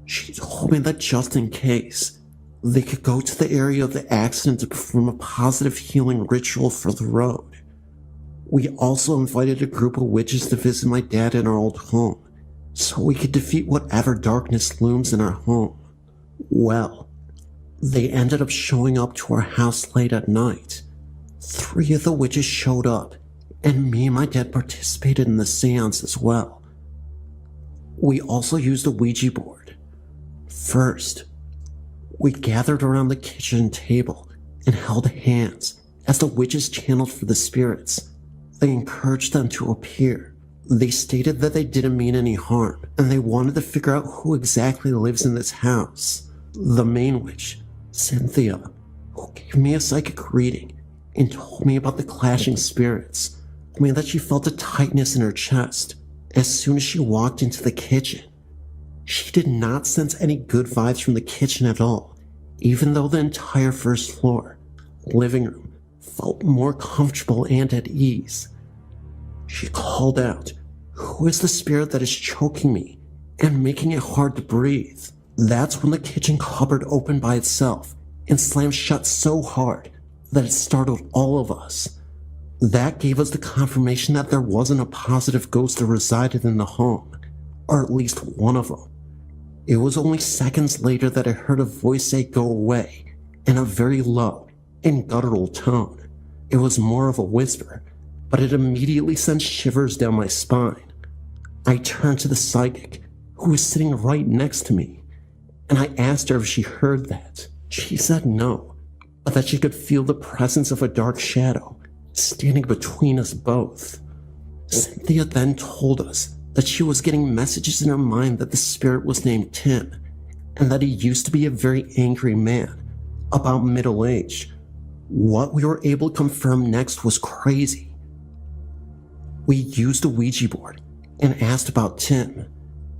She told me that just in case, they could go to the area of the accident to perform a positive healing ritual for the road. We also invited a group of witches to visit my dad in our old home, so we could defeat whatever darkness looms in our home. Well, they ended up showing up to our house late at night. 3 of the witches showed up, and me and my dad participated in the seance as well. We also used a Ouija board. First, we gathered around the kitchen table and held hands as the witches channeled for the spirits. They encouraged them to appear. They stated that they didn't mean any harm, and they wanted to figure out who exactly lives in this house. The main witch, Cynthia, who gave me a psychic reading and told me about the clashing spirits, told me that she felt a tightness in her chest as soon as she walked into the kitchen. She did not sense any good vibes from the kitchen at all, even though the entire first floor, living room, felt more comfortable and at ease. She called out, "Who is the spirit that is choking me and making it hard to breathe?" That's when the kitchen cupboard opened by itself and slammed shut so hard that it startled all of us. That gave us the confirmation that there wasn't a positive ghost that resided in the home, or at least one of them. It was only seconds later that I heard a voice say go away in a very low and guttural tone. It was more of a whisper, but it immediately sent shivers down my spine. I turned to the psychic, who was sitting right next to me, and I asked her if she heard that. She said no, but that she could feel the presence of a dark shadow standing between us both. Cynthia then told us that she was getting messages in her mind that the spirit was named Tim, and that he used to be a very angry man, about middle-aged. What we were able to confirm next was crazy. We used a Ouija board and asked about Tim,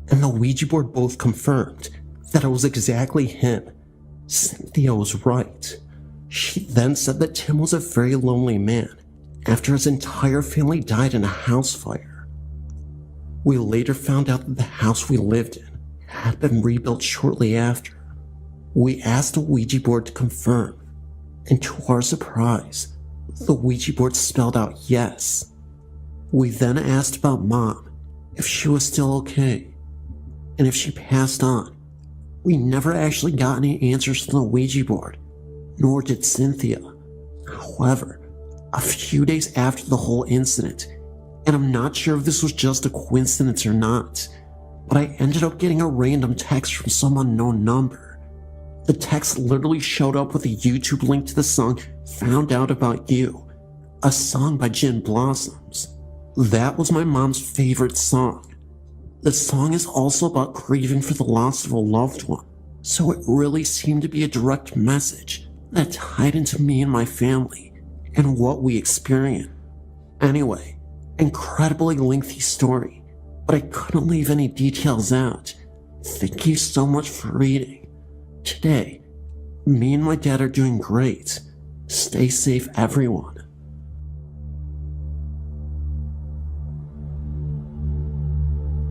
and the Ouija board both confirmed that it was exactly him. Cynthia was right. She then said that Tim was a very lonely man after his entire family died in a house fire. We later found out that the house we lived in had been rebuilt shortly after. We asked the Ouija board to confirm, and to our surprise, the Ouija board spelled out yes. We then asked about Mom, if she was still okay, and if she passed on. We never actually got any answers from the Ouija board, nor did Cynthia. However, a few days after the whole incident, and I'm not sure if this was just a coincidence or not, but I ended up getting a random text from some unknown number. The text literally showed up with a YouTube link to the song Found Out About You, a song by Gin Blossoms. That was my mom's favorite song. The song is also about grieving for the loss of a loved one, so it really seemed to be a direct message that tied into me and my family and what we experienced. Anyway, incredibly lengthy story, but I couldn't leave any details out. Thank you so much for reading. Today, me and my dad are doing great. Stay safe, everyone.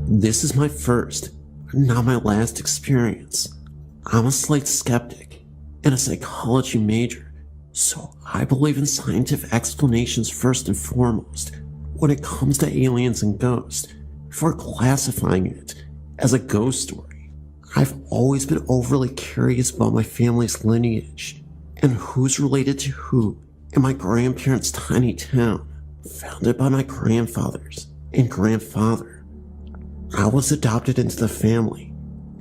This is my first, not my last experience. I'm a slight skeptic and a psychology major, so I believe in scientific explanations first and foremost when it comes to aliens and ghosts, before classifying it as a ghost story. I've always been overly curious about my family's lineage and who's related to who in my grandparents' tiny town, founded by my grandfathers and grandfather. I was adopted into the family,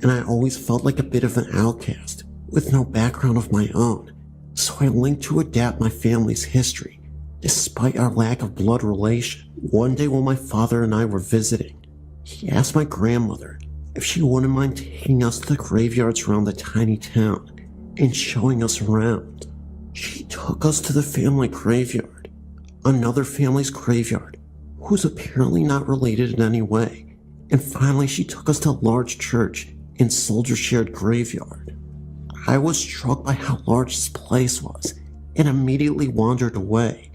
and I always felt like a bit of an outcast with no background of my own, so I linked to adapt my family's history, despite our lack of blood relation. One day while my father and I were visiting, he asked my grandmother if she wouldn't mind taking us to the graveyards around the tiny town and showing us around. She took us to the family graveyard, another family's graveyard, who's apparently not related in any way. And finally, she took us to a large church in Soldier Shared Graveyard. I was struck by how large this place was and immediately wandered away.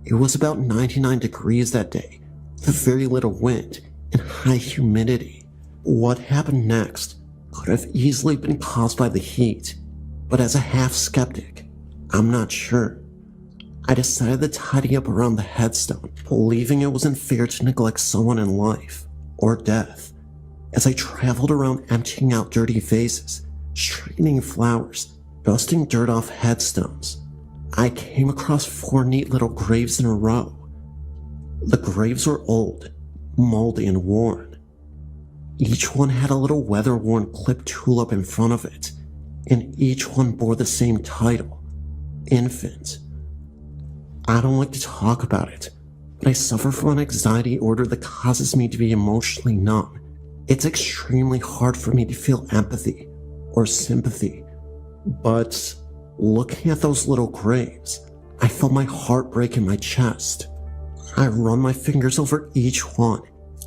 It was about 99 degrees that day, with very little wind and high humidity. What happened next could have easily been caused by the heat, but as a half-skeptic, I'm not sure. I decided to tidy up around the headstone, believing it wasn't fair to neglect someone in life or death. As I traveled around emptying out dirty vases, straightening flowers, dusting dirt off headstones, I came across 4 neat little graves in a row. The graves were old, moldy, and worn. Each one had a little weather-worn clipped tulip in front of it, and each one bore the same title, Infant. I don't like to talk about it, but I suffer from an anxiety disorder that causes me to be emotionally numb. It's extremely hard for me to feel empathy or sympathy, but looking at those little graves, I felt my heart break in my chest. I run my fingers over each one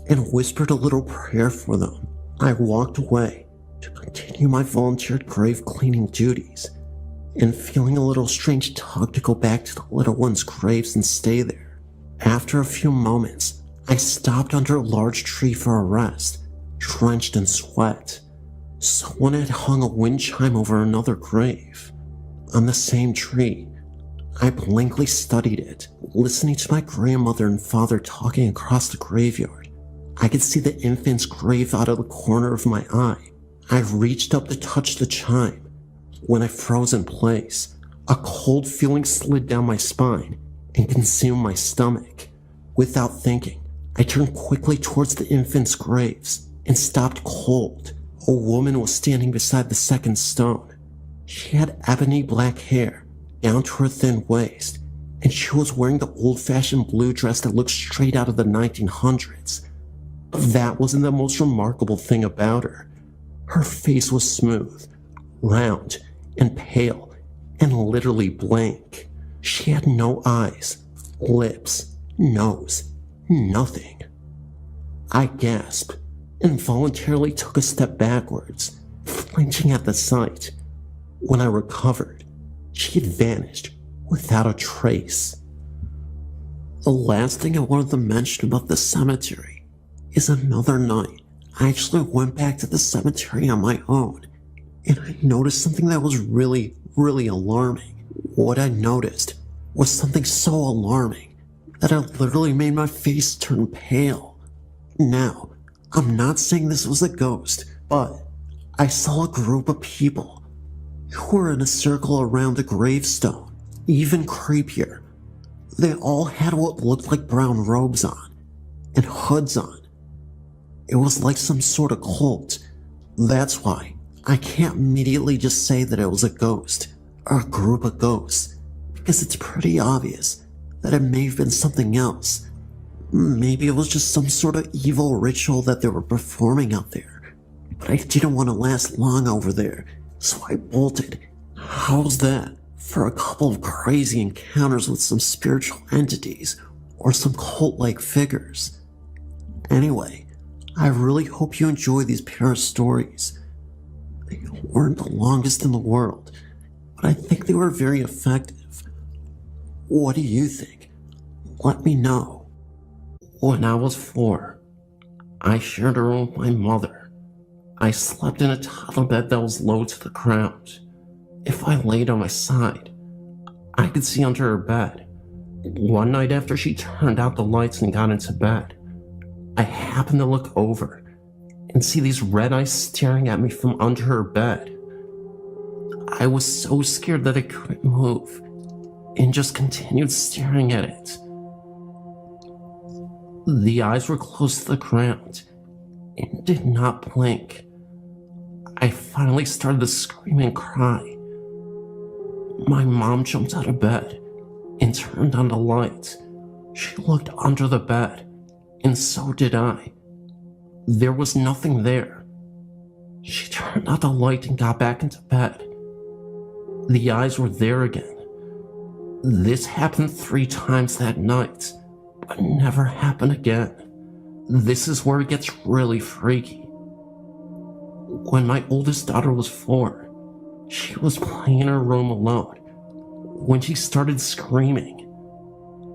and whispered a little prayer for them. I walked away to continue my volunteered grave cleaning duties, and feeling a little strange tug to go back to the little ones' graves and stay there. After a few moments, I stopped under a large tree for a rest, drenched in sweat. Someone had hung a wind chime over another grave. On the same tree, I blankly studied it, listening to my grandmother and father talking across the graveyard. I could see the infant's grave out of the corner of my eye. I reached up to touch the chime. When I froze in place, a cold feeling slid down my spine and consumed my stomach. Without thinking, I turned quickly towards the infants' graves and stopped cold. A woman was standing beside the second stone. She had ebony black hair down to her thin waist, and she was wearing the old-fashioned blue dress that looked straight out of the 1900s. But that wasn't the most remarkable thing about her. Her face was smooth, round, and pale, and literally blank. She had no eyes, lips, nose, nothing. I gasped, involuntarily took a step backwards, flinching at the sight. When I recovered, she had vanished without a trace. The last thing I wanted to mention about the cemetery is another night I actually went back to the cemetery on my own, and I noticed something that was really alarming. What I noticed was something so alarming that it literally made my face turn pale. Now, I'm not saying this was a ghost, but I saw a group of people who were in a circle around a gravestone. Even creepier, they all had what looked like brown robes on and hoods on. It was like some sort of cult. That's why I can't immediately just say that it was a ghost or a group of ghosts, because it's pretty obvious that it may have been something else. Maybe it was just some sort of evil ritual that they were performing out there. But I didn't want to last long over there, so I bolted. How's that for a couple of crazy encounters with some spiritual entities or some cult-like figures? Anyway, I really hope you enjoy these pair of stories. They weren't the longest in the world, but I think they were very effective. What do you think? Let me know. When I was 4, I shared a room with my mother. I slept in a toddler bed that was low to the ground. If I laid on my side, I could see under her bed. One night after she turned out the lights and got into bed, I happened to look over and see these red eyes staring at me from under her bed. I was so scared that I couldn't move and just continued staring at it. The eyes were close to the ground and did not blink. I finally started to scream and cry. My mom jumped out of bed and turned on the light. She looked under the bed, and so did I. There was nothing there. She turned out the light and got back into bed. The eyes were there again. This happened 3 times that night, but never happened again. This is where it gets really freaky. When my oldest daughter was 4, she was playing in her room alone. When she started screaming,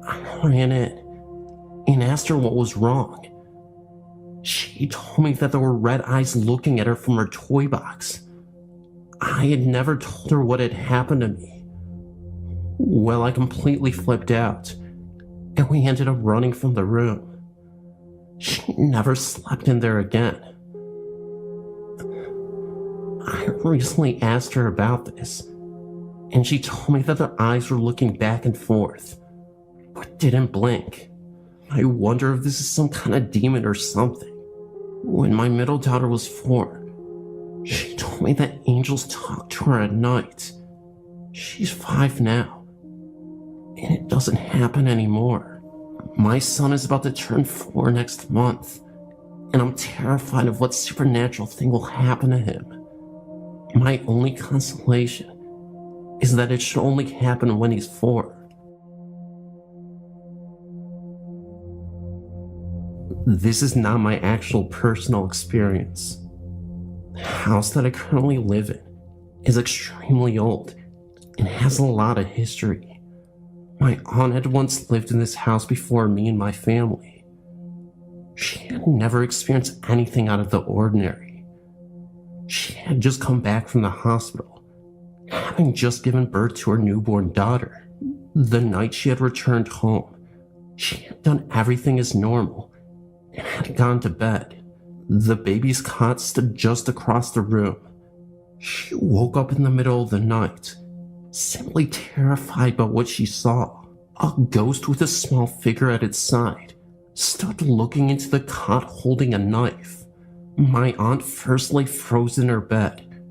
I ran in and asked her what was wrong. She told me that there were red eyes looking at her from her toy box. I had never told her what had happened to me. Well, I completely flipped out, and we ended up running from the room. She never slept in there again. I recently asked her about this, and she told me that their eyes were looking back and forth, but didn't blink. I wonder if this is some kind of demon or something. When my middle daughter was 4, she told me that angels talk to her at night. She's 5 now, and it doesn't happen anymore. My son is about to turn 4 next month, and I'm terrified of what supernatural thing will happen to him. My only consolation is that it should only happen when he's 4. This is not my actual personal experience. The house that I currently live in is extremely old and has a lot of history. My aunt had once lived in this house before me and my family. She had never experienced anything out of the ordinary. She had just come back from the hospital, having just given birth to her newborn daughter. The night she had returned home, she had done everything as normal and had gone to bed. The baby's cot stood just across the room. She woke up in the middle of the night, simply terrified by what she saw. A ghost with a small figure at its side stood looking into the cot holding a knife. My aunt first lay frozen in her bed,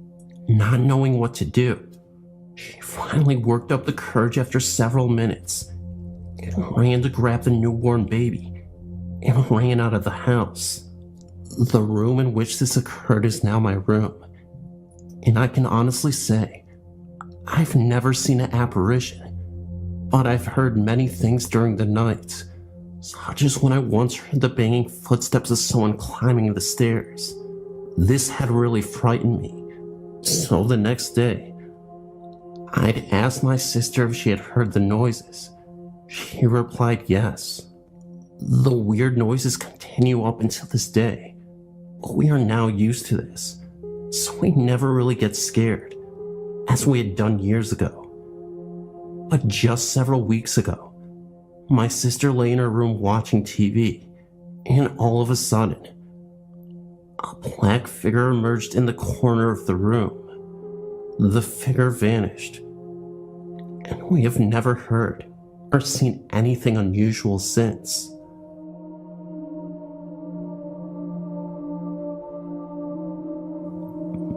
not knowing what to do. She finally worked up the courage after several minutes and ran to grab the newborn baby and ran out of the house. The room in which this occurred is now my room, and I can honestly say I've never seen an apparition, but I've heard many things during the night, such as when I once heard the banging footsteps of someone climbing the stairs. This had really frightened me, so the next day, I'd asked my sister if she had heard the noises. She replied yes. The weird noises continue up until this day, but we are now used to this, so we never really get scared, as we had done years ago. But just several weeks ago, my sister lay in her room watching TV, and all of a sudden, a black figure emerged in the corner of the room. The figure vanished, and we have never heard or seen anything unusual since.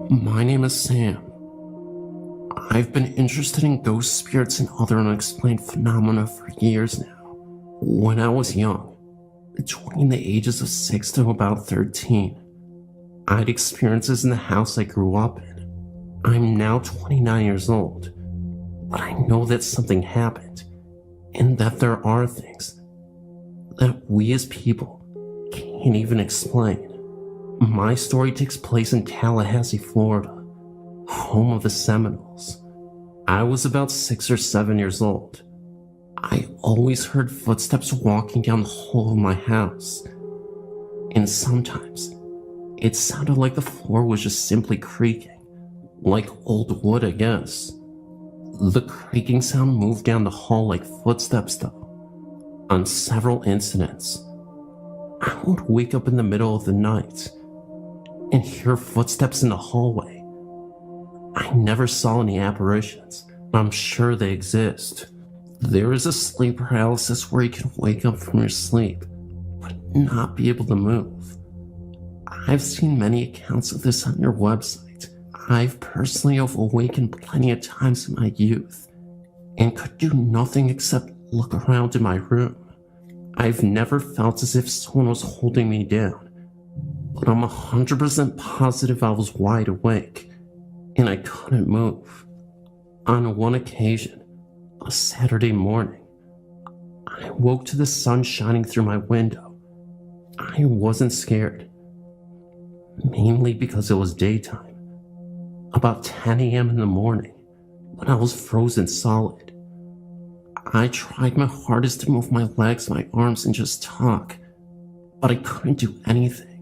My name is Sam. I've been interested in ghost spirits and other unexplained phenomena for years now. When I was young, between the ages of 6 to about 13, I had experiences in the house I grew up in. I'm now 29 years old, but I know that something happened, and that there are things that we as people can't even explain. My story takes place in Tallahassee, Florida, home of the Seminoles. I was about 6 or 7 years old. I always heard footsteps walking down the hall of my house, and sometimes it sounded like the floor was just simply creaking. Like old wood, I guess. The creaking sound moved down the hall like footsteps, though. On several incidents, I would wake up in the middle of the night and hear footsteps in the hallway. I never saw any apparitions, but I'm sure they exist. There is a sleep paralysis where you can wake up from your sleep, but not be able to move. I've seen many accounts of this on your website. I've personally awakened plenty of times in my youth and could do nothing except look around in my room. I've never felt as if someone was holding me down, but I'm 100% positive I was wide awake and I couldn't move. On one occasion, a Saturday morning, I woke to the sun shining through my window. I wasn't scared, mainly because it was daytime. About 10 a.m. in the morning, when I was frozen solid. I tried my hardest to move my legs, my arms, and just talk, but I couldn't do anything.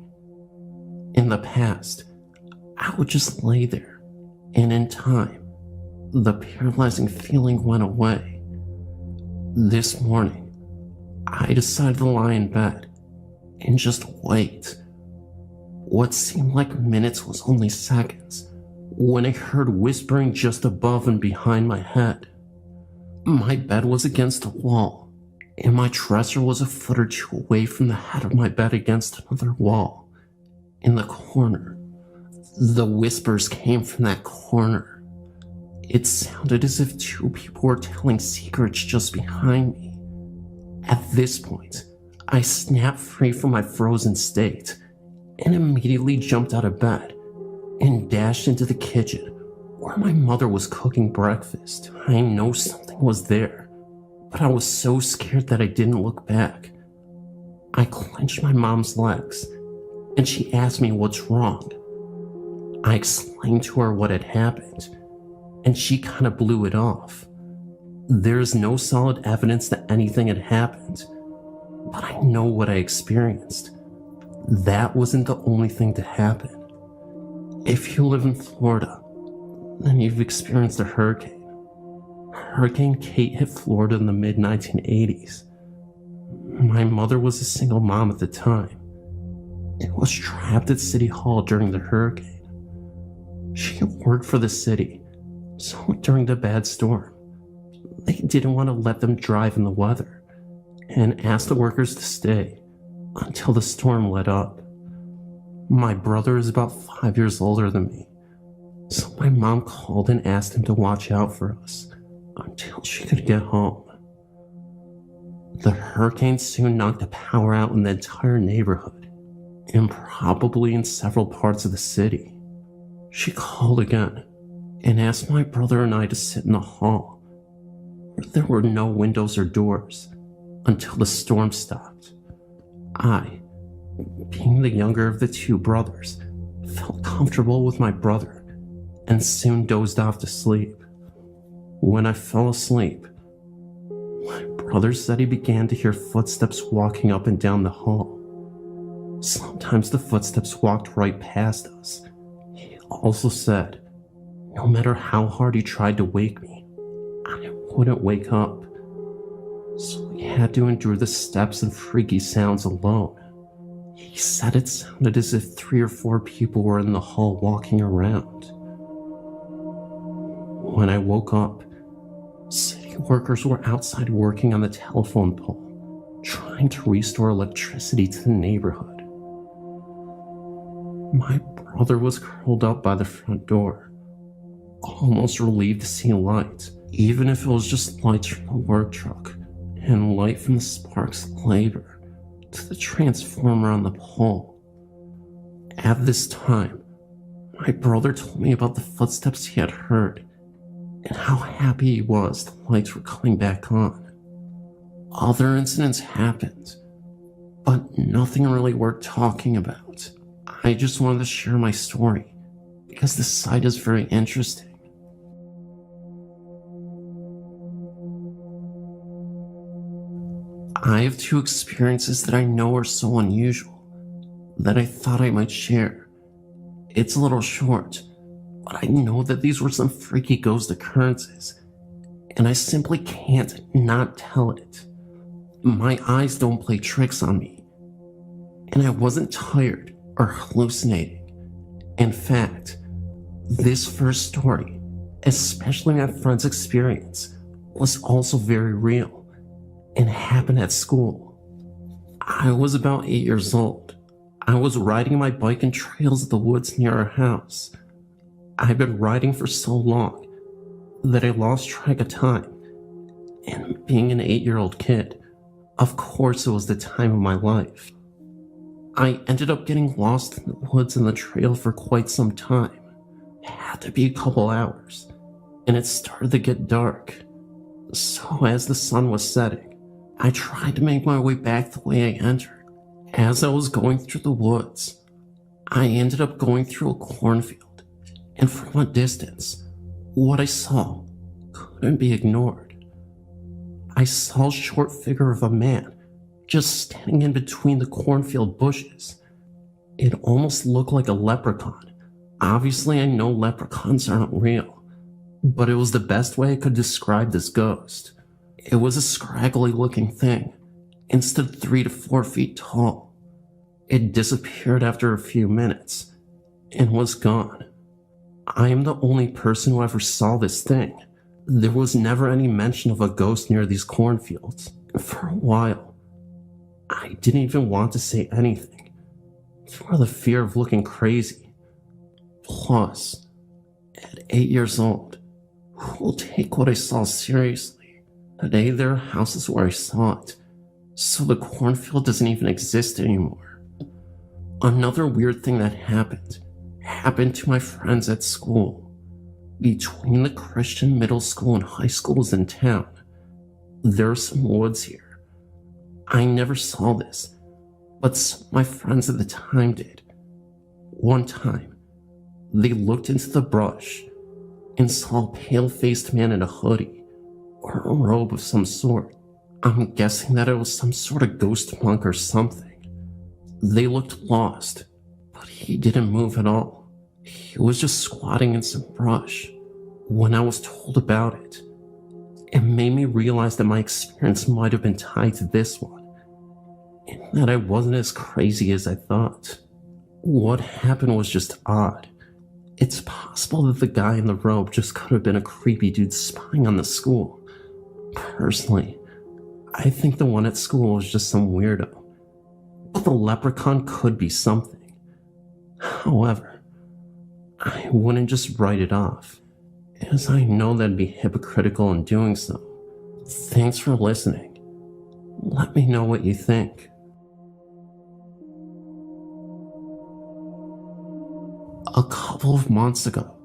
In the past, I would just lay there, and in time, the paralyzing feeling went away. This morning, I decided to lie in bed and just wait. What seemed like minutes was only seconds, when I heard whispering just above and behind my head. My bed was against the wall, and my dresser was a foot or two away from the head of my bed against another wall, in the corner. The whispers came from that corner. It sounded as if two people were telling secrets just behind me. At this point, I snapped free from my frozen state, and immediately jumped out of bed and dashed into the kitchen where my mother was cooking breakfast. I know something was there, but I was so scared that I didn't look back. I clenched my mom's legs, and she asked me what's wrong. I explained to her what had happened, and she kind of blew it off. There is no solid evidence that anything had happened, but I know what I experienced. That wasn't the only thing to happen. If you live in Florida, then you've experienced a hurricane. Hurricane Kate hit Florida in the mid-1980s. My mother was a single mom at the time, and was trapped at City Hall during the hurricane. She worked for the city, so during the bad storm, they didn't want to let them drive in the weather and asked the workers to stay until the storm let up. My brother is about 5 years older than me, so my mom called and asked him to watch out for us until she could get home. The hurricane soon knocked the power out in the entire neighborhood, and probably in several parts of the city. She called again and asked my brother and I to sit in the hall, where there were no windows or doors, until the storm stopped. I, being the younger of the two brothers, felt comfortable with my brother and soon dozed off to sleep. When I fell asleep, my brother said he began to hear footsteps walking up and down the hall. Sometimes the footsteps walked right past us. He also said, no matter how hard he tried to wake me, I wouldn't wake up. So we had to endure the steps and freaky sounds alone. He said it sounded as if 3 or 4 people were in the hall walking around. When I woke up, city workers were outside working on the telephone pole, trying to restore electricity to the neighborhood. My brother was curled up by the front door, almost relieved to see light, even if it was just lights from the work truck and light from the sparks of labor to the transformer on the pole. At this time, my brother told me about the footsteps he had heard and how happy he was the lights were coming back on. Other incidents happened, but nothing really worth talking about. I just wanted to share my story because the site is very interesting. I have 2 experiences that I know are so unusual that I thought I might share. It's a little short, but I know that these were some freaky ghost occurrences, and I simply can't not tell it. My eyes don't play tricks on me, and I wasn't tired or hallucinating. In fact, this first story, especially my friend's experience, was also very real and happened at school. I was about 8 years old. I was riding my bike in trails of the woods near our house. I'd been riding for so long that I lost track of time. And being an 8-year-old kid, of course it was the time of my life. I ended up getting lost in the woods and the trail for quite some time. It had to be a couple hours, and it started to get dark. So as the sun was setting, I tried to make my way back the way I entered. As I was going through the woods, I ended up going through a cornfield, and from a distance, what I saw couldn't be ignored. I saw a short figure of a man just standing in between the cornfield bushes. It almost looked like a leprechaun. Obviously, I know leprechauns aren't real, but it was the best way I could describe this ghost. It was a scraggly looking thing, and stood 3 to 4 feet tall. It disappeared after a few minutes, and was gone. I am the only person who ever saw this thing. There was never any mention of a ghost near these cornfields. For a while, I didn't even want to say anything, for the fear of looking crazy. Plus, at 8 years old, who will take what I saw seriously? Today there are houses where I saw it, so the cornfield doesn't even exist anymore. Another weird thing that happened to my friends at school. Between the Christian middle school and high schools in town, there are some woods here. I never saw this, but some of my friends at the time did. One time, they looked into the brush and saw a pale-faced man in a hoodie or a robe of some sort. I'm guessing that it was some sort of ghost monk or something. They looked lost, but he didn't move at all. He was just squatting in some brush. When I was told about it, it made me realize that my experience might have been tied to this one, and that I wasn't as crazy as I thought. What happened was just odd. It's possible that the guy in the robe just could have been a creepy dude spying on the school. Personally, I think the one at school was just some weirdo. But the leprechaun could be something. However, I wouldn't just write it off, as I know that'd be hypocritical in doing so. Thanks for listening. Let me know what you think. A couple of months ago,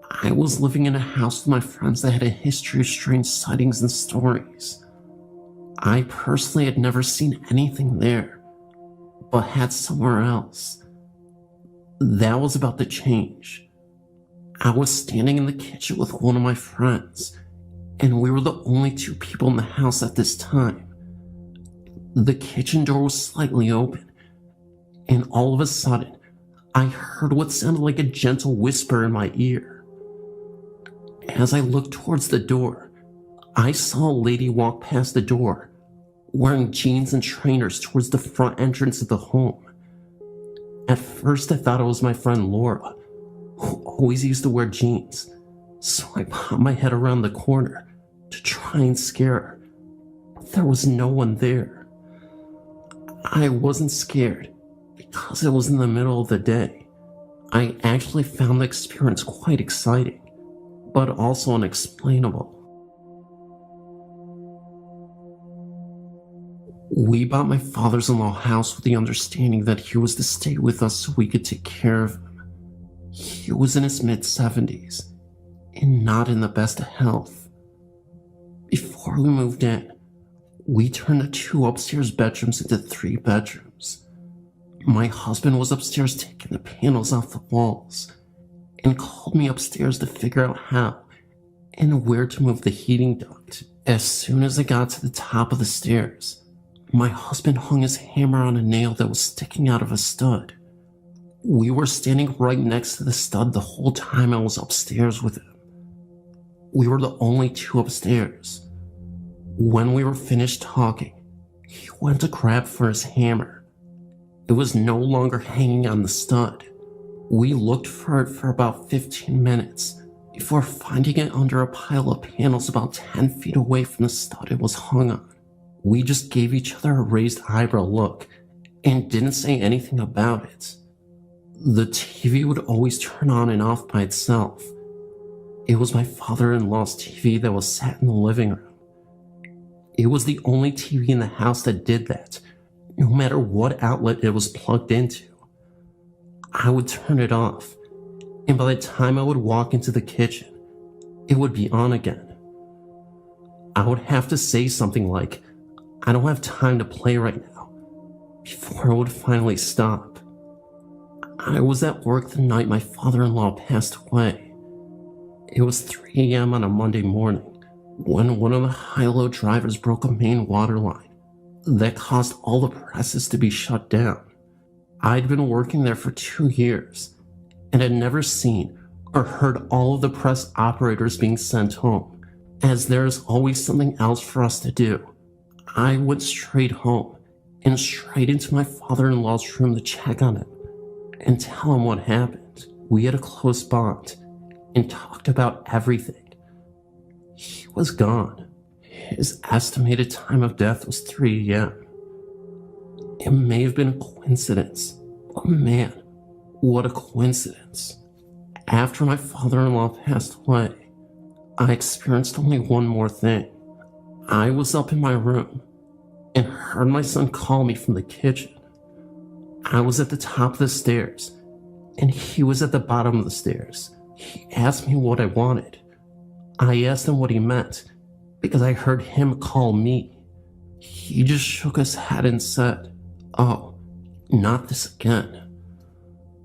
I was living in a house with my friends that had a history of strange sightings and stories. I personally had never seen anything there, but had somewhere else. That was about to change. I was standing in the kitchen with one of my friends, and we were the only two people in the house at this time. The kitchen door was slightly open, and all of a sudden, I heard what sounded like a gentle whisper in my ear. As I looked towards the door, I saw a lady walk past the door, wearing jeans and trainers towards the front entrance of the home. At first I thought it was my friend Laura, who always used to wear jeans, so I popped my head around the corner to try and scare her, but there was no one there. I wasn't scared because it was in the middle of the day. I actually found the experience quite exciting, but also unexplainable. We bought my father's-in-law house with the understanding that he was to stay with us so we could take care of him. He was in his mid-70s and not in the best of health. Before we moved in, we turned the 2 upstairs bedrooms into 3 bedrooms. My husband was upstairs taking the panels off the walls and called me upstairs to figure out how and where to move the heating duct. As soon as I got to the top of the stairs, my husband hung his hammer on a nail that was sticking out of a stud. We were standing right next to the stud the whole time I was upstairs with him. We were the only 2 upstairs. When we were finished talking, he went to grab for his hammer. It was no longer hanging on the stud. We looked for it for about 15 minutes before finding it under a pile of panels about 10 feet away from the stud it was hung on. We just gave each other a raised eyebrow look and didn't say anything about it. The TV would always turn on and off by itself. It was my father-in-law's TV that was sat in the living room. It was the only TV in the house that did that, no matter what outlet it was plugged into. I would turn it off, and by the time I would walk into the kitchen, it would be on again. I would have to say something like, "I don't have time to play right now," before it would finally stop. I was at work the night my father-in-law passed away. It was 3 a.m. on a Monday morning when one of the high-low drivers broke a main water line that caused all the presses to be shut down. I'd been working there for 2 years and had never seen or heard all of the press operators being sent home, as there is always something else for us to do. I went straight home and straight into my father-in-law's room to check on him and tell him what happened. We had a close bond and talked about everything. He was gone. His estimated time of death was 3 a.m. It may have been a coincidence, but man, what a coincidence. After my father-in-law passed away, I experienced only one more thing. I was up in my room and heard my son call me from the kitchen. I was at the top of the stairs and he was at the bottom of the stairs. He asked me what I wanted. I asked him what he meant because I heard him call me. He just shook his head and said, "Oh, not this again."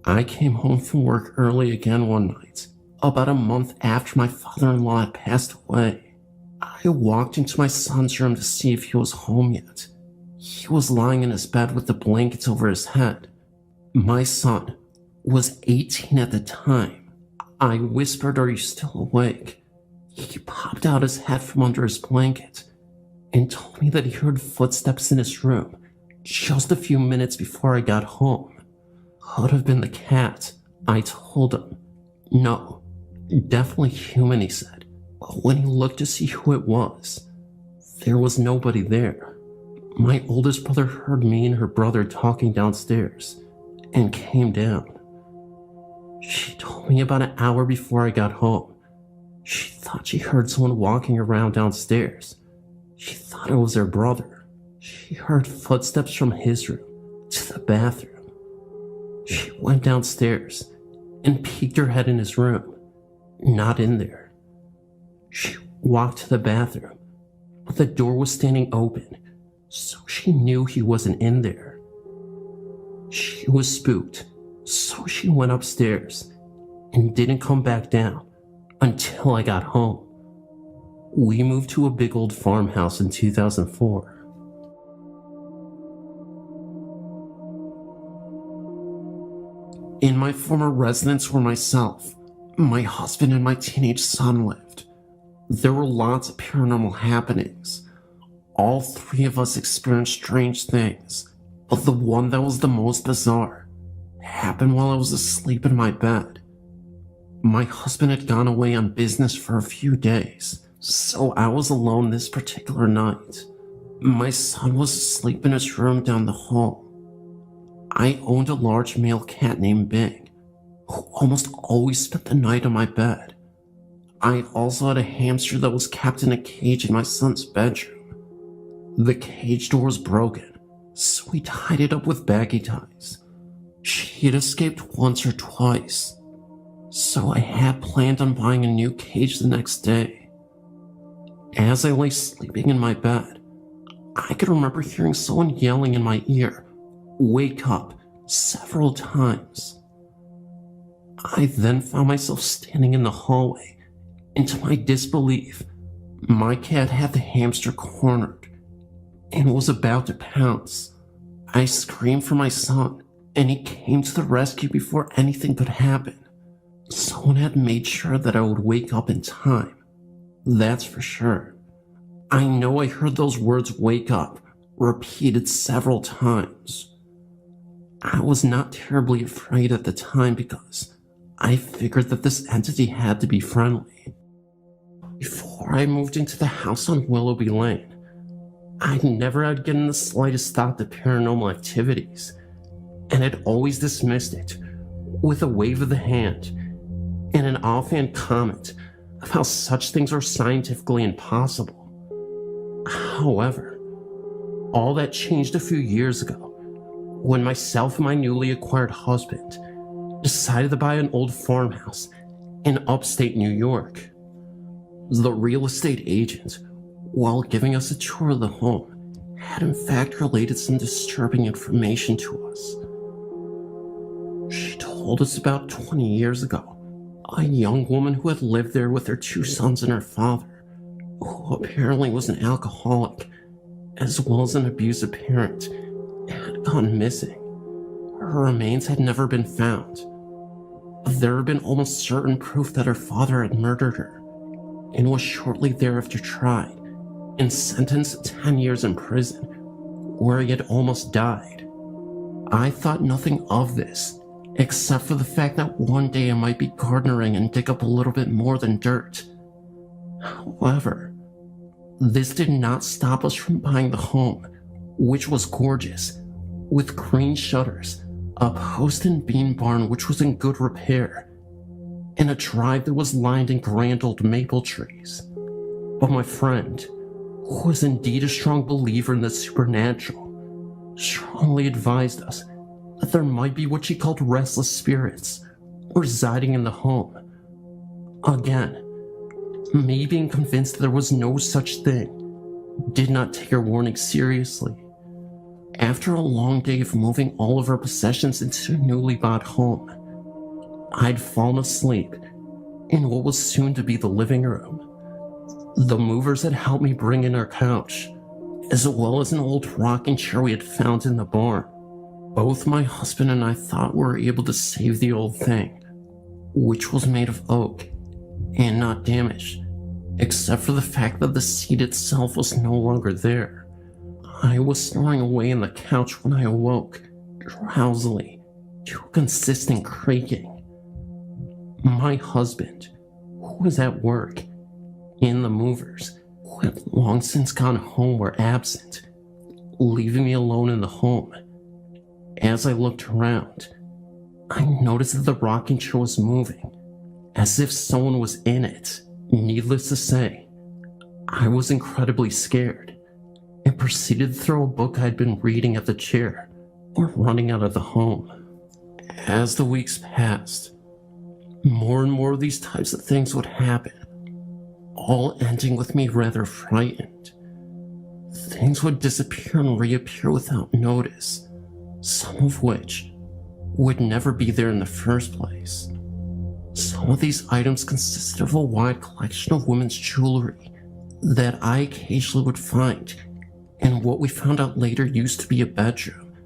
I came home from work early again one night, about a month after my father-in-law had passed away. I walked into my son's room to see if he was home yet. He was lying in his bed with the blankets over his head. My son was 18 at the time. I whispered, "Are you still awake?" He popped out his head from under his blanket and told me that he heard footsteps in his room just a few minutes before I got home. Could have been the cat, I told him. No, definitely human, he said. But when he looked to see who it was, there was nobody there. My oldest brother heard me and her brother talking downstairs and came down. She told me about an hour before I got home. She thought she heard someone walking around downstairs. She thought it was her brother. She heard footsteps from his room to the bathroom. She went downstairs and peeked her head in his room. Not in there. She walked to the bathroom, but the door was standing open, so she knew he wasn't in there. She was spooked, so she went upstairs and didn't come back down until I got home. We moved to a big old farmhouse in 2004. In my former residence were myself, my husband, and my teenage son lived. There were lots of paranormal happenings. All three of us experienced strange things, but the one that was the most bizarre happened while I was asleep in my bed. My husband had gone away on business for a few days, so I was alone this particular night. My son was asleep in his room down the hall. I owned a large male cat named Bing, who almost always spent the night on my bed. I also had a hamster that was kept in a cage in my son's bedroom. The cage door was broken, so we tied it up with baggy ties. She had escaped once or twice, so I had planned on buying a new cage the next day. As I lay sleeping in my bed, I could remember hearing someone yelling in my ear, "Wake up," several times. I then found myself standing in the hallway, and to my disbelief, my cat had the hamster cornered and was about to pounce. I screamed for my son, and he came to the rescue before anything could happen. Someone had made sure that I would wake up in time. That's for sure. I know I heard those words "wake up" repeated several times. I was not terribly afraid at the time because I figured that this entity had to be friendly. Before I moved into the house on Willoughby Lane, I never had given the slightest thought to paranormal activities, and had always dismissed it with a wave of the hand and an offhand comment of how such things are scientifically impossible. However, all that changed a few years ago when myself and my newly acquired husband decided to buy an old farmhouse in upstate New York. The real estate agent, while giving us a tour of the home, had in fact related some disturbing information to us. She told us about 20 years ago, a young woman who had lived there with her 2 sons and her father, who apparently was an alcoholic, as well as an abusive parent, had gone missing. Her remains had never been found. There had been almost certain proof that her father had murdered her, and was shortly thereafter tried and sentenced to 10 years in prison, where he had almost died. I thought nothing of this, except for the fact that one day I might be gardening and dig up a little bit more than dirt. However, this did not stop us from buying the home, which was gorgeous, with green shutters, a post and beam barn which was in good repair, and a drive that was lined in grand old maple trees. But my friend, who was indeed a strong believer in the supernatural, strongly advised us that there might be what she called restless spirits residing in the home. Again, me being convinced there was no such thing did not take her warning seriously. After a long day of moving all of our possessions into a newly bought home, I'd fallen asleep in what was soon to be the living room. The movers had helped me bring in our couch, as well as an old rocking chair we had found in the barn. Both my husband and I thought we were able to save the old thing, which was made of oak and not damaged, except for the fact that the seat itself was no longer there. I was snoring away on the couch when I awoke, drowsily, to a consistent creaking. My husband, who was at work, and the movers, who had long since gone home, were absent, leaving me alone in the home. As I looked around, I noticed that the rocking chair was moving, as if someone was in it. Needless to say, I was incredibly scared, and proceeded to throw a book I'd been reading at the chair, or running out of the home. As the weeks passed, more and more of these types of things would happen, all ending with me rather frightened. Things would disappear and reappear without notice, some of which would never be there in the first place. Some of these items consisted of a wide collection of women's jewelry that I occasionally would find in what we found out later used to be a bedroom.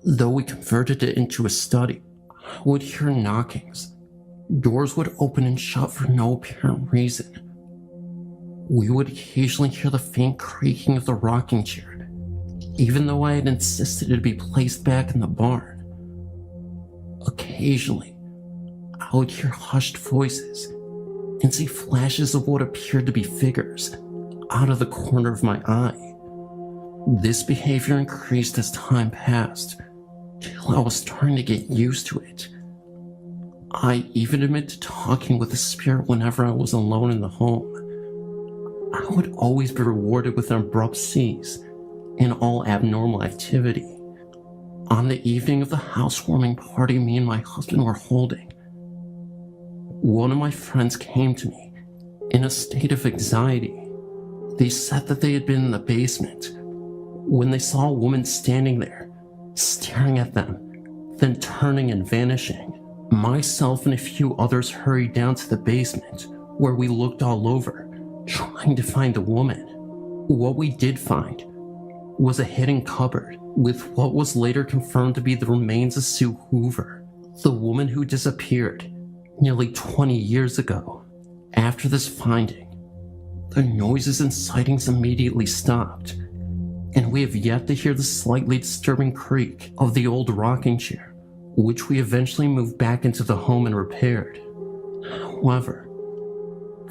Though we converted it into a study, I would hear knockings. Doors would open and shut for no apparent reason. We would occasionally hear the faint creaking of the rocking chair, even though I had insisted it be placed back in the barn. Occasionally, I would hear hushed voices and see flashes of what appeared to be figures out of the corner of my eye. This behavior increased as time passed, till I was starting to get used to it. I even admit to talking with the spirit whenever I was alone in the home. I would always be rewarded with an abrupt cease in all abnormal activity. On the evening of the housewarming party me and my husband were holding, one of my friends came to me in a state of anxiety. They said that they had been in the basement when they saw a woman standing there, staring at them, then turning and vanishing. Myself and a few others hurried down to the basement, where we looked all over, trying to find the woman. What we did find was a hidden cupboard with what was later confirmed to be the remains of Sue Hoover, the woman who disappeared nearly 20 years ago. After this finding, the noises and sightings immediately stopped, and we have yet to hear the slightly disturbing creak of the old rocking chair, which we eventually moved back into the home and repaired. However,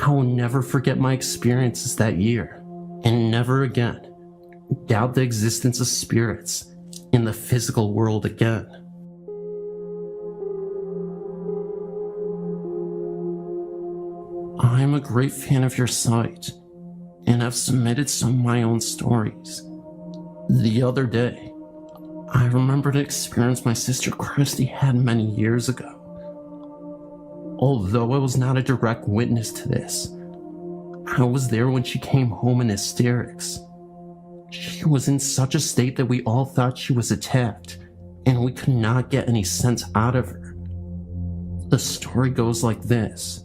I will never forget my experiences that year, and never again doubt the existence of spirits in the physical world again. I am a great fan of your site, and have submitted some of my own stories. The other day, I remembered an experience my sister Christy had many years ago. Although I was not a direct witness to this, I was there when she came home in hysterics. She was in such a state that we all thought she was attacked, and we could not get any sense out of her. The story goes like this.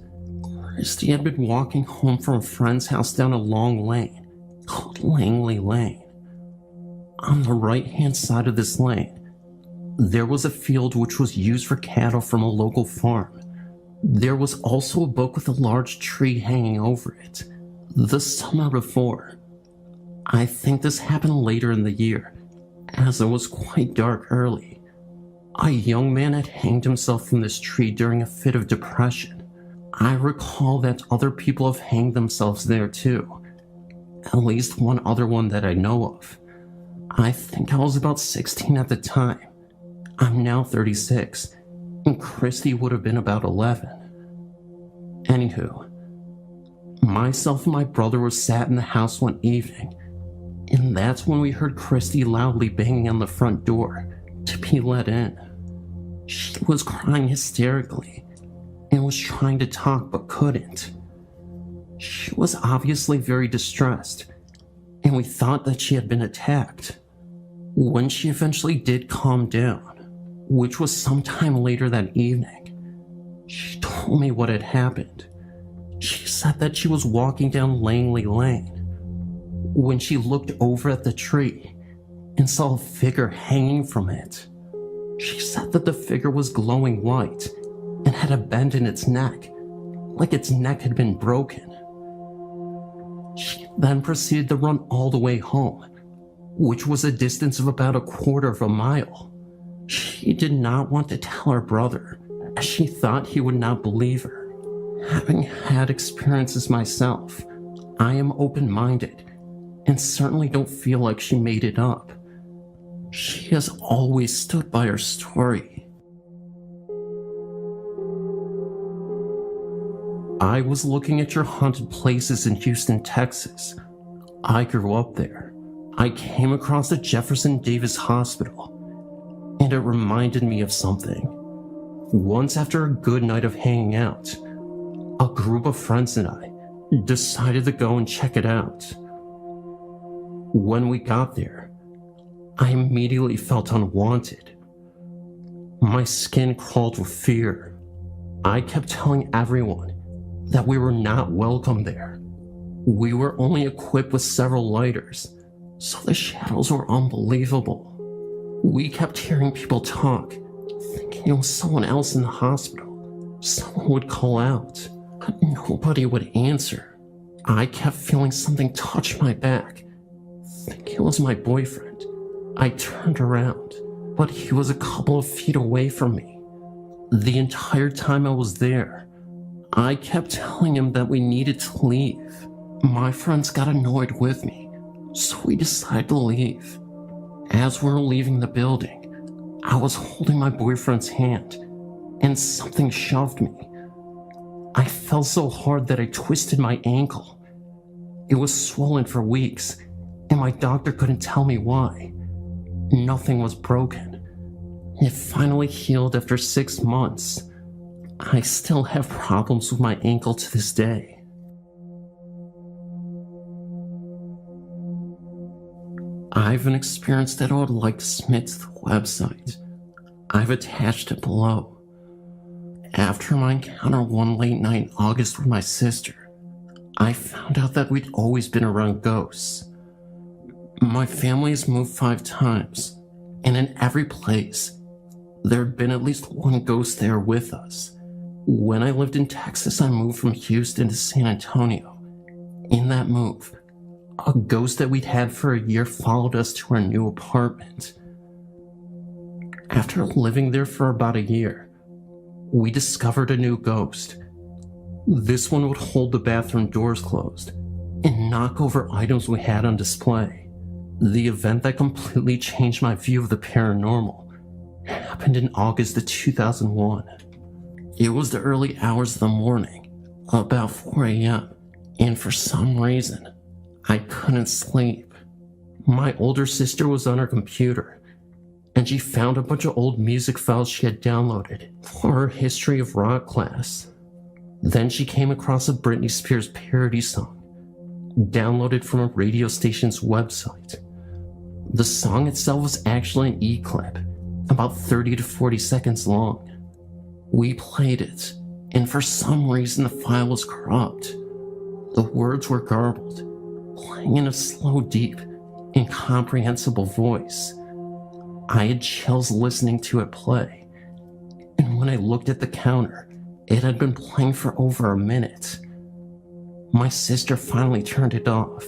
Christy had been walking home from a friend's house down a long lane called Langley Lane. On the right-hand side of this lane, there was a field which was used for cattle from a local farm. There was also a book with a large tree hanging over it. The summer before, I think this happened later in the year, as it was quite dark early, a young man had hanged himself from this tree during a fit of depression. I recall that other people have hanged themselves there too, at least one other one that I know of. I think I was about 16 at the time. I'm now 36, and Christy would have been about 11. Anywho, myself and my brother were sat in the house one evening, and that's when we heard Christy loudly banging on the front door to be let in. She was crying hysterically and was trying to talk but couldn't. She was obviously very distressed, and we thought that she had been attacked. When she eventually did calm down, which was sometime later that evening, she told me what had happened. She said that she was walking down Langley Lane when she looked over at the tree and saw a figure hanging from it. She said that the figure was glowing white and had a bend in its neck, like its neck had been broken. She then proceeded to run all the way home, which was a distance of about 1/4 of a mile. She She did not want to tell her brother, as she thought he would not believe her. Having had experiences myself, I am open-minded and certainly don't feel like she made it up. She has always stood by her story. I was looking at your haunted places in Houston, Texas. I grew up there. I came across the Jefferson Davis Hospital, and it reminded me of something. Once after a good night of hanging out, a group of friends and I decided to go and check it out. When we got there, I immediately felt unwanted. My skin crawled with fear. I kept telling everyone that we were not welcome there. We were only equipped with several lighters, so the shadows were unbelievable. We kept hearing people talk, thinking it was someone else in the hospital. Someone would call out, but nobody would answer. I kept feeling something touch my back, thinking it was my boyfriend. I turned around, but he was a couple of feet away from me. The entire time I was there, I kept telling him that we needed to leave. My friends got annoyed with me, so we decided to leave. As we were leaving the building, I was holding my boyfriend's hand, and something shoved me. I fell so hard that I twisted my ankle. It was swollen for weeks, and my doctor couldn't tell me why. Nothing was broken. It finally healed after 6 months. I still have problems with my ankle to this day. I have an experience that I would like to submit to the website. I've attached it below. After my encounter one late night in August with my sister, I found out that we'd always been around ghosts. My family has moved 5 times, and in every place, there had been at least one ghost there with us. When I lived in Texas, I moved from Houston to San Antonio. In that move, a ghost that we'd had for a year followed us to our new apartment. After living there for about a year, we discovered a new ghost. This one would hold the bathroom doors closed and knock over items we had on display. The event that completely changed my view of the paranormal happened in August of 2001. It was the early hours of the morning, about 4 a.m., and for some reason, I couldn't sleep. My older sister was on her computer, and she found a bunch of old music files she had downloaded for her history of rock class. Then she came across a Britney Spears parody song, downloaded from a radio station's website. The song itself was actually an E-clip, about 30 to 40 seconds long. We played it, and for some reason the file was corrupt. The words were garbled, playing in a slow, deep, incomprehensible voice. I had chills listening to it play, and when I looked at the counter, it had been playing for over a minute. My sister finally turned it off.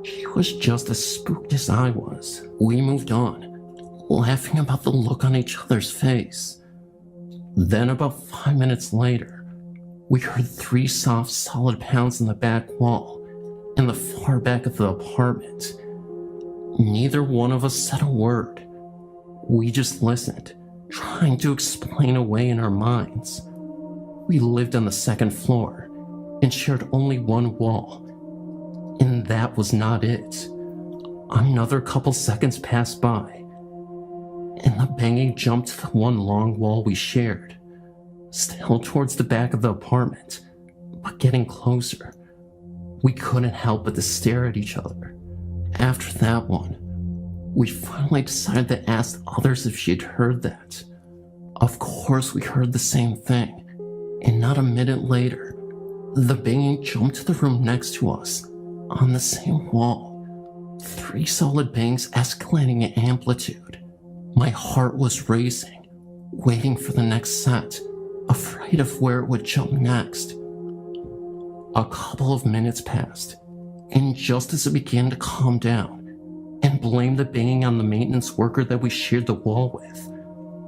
She was just as spooked as I was. We moved on, laughing about the look on each other's face. Then about 5 minutes later, we heard 3 soft, solid pounds in the back wall in the far back of the apartment. Neither one of us said a word. We just listened, trying to explain away in our minds. We lived on the 2nd floor and shared only one wall, and that was not it. Another couple seconds passed by, and the banging jumped to the one long wall we shared, still towards the back of the apartment, but getting closer. We couldn't help but to stare at each other. After that one, we finally decided to ask others if she had heard that. Of course we heard the same thing, and not a minute later, the banging jumped to the room next to us, on the same wall. 3 solid bangs escalating in amplitude. My heart was racing, waiting for the next set, afraid of where it would jump next. A couple of minutes passed, and just as it began to calm down and blame the banging on the maintenance worker that we shared the wall with,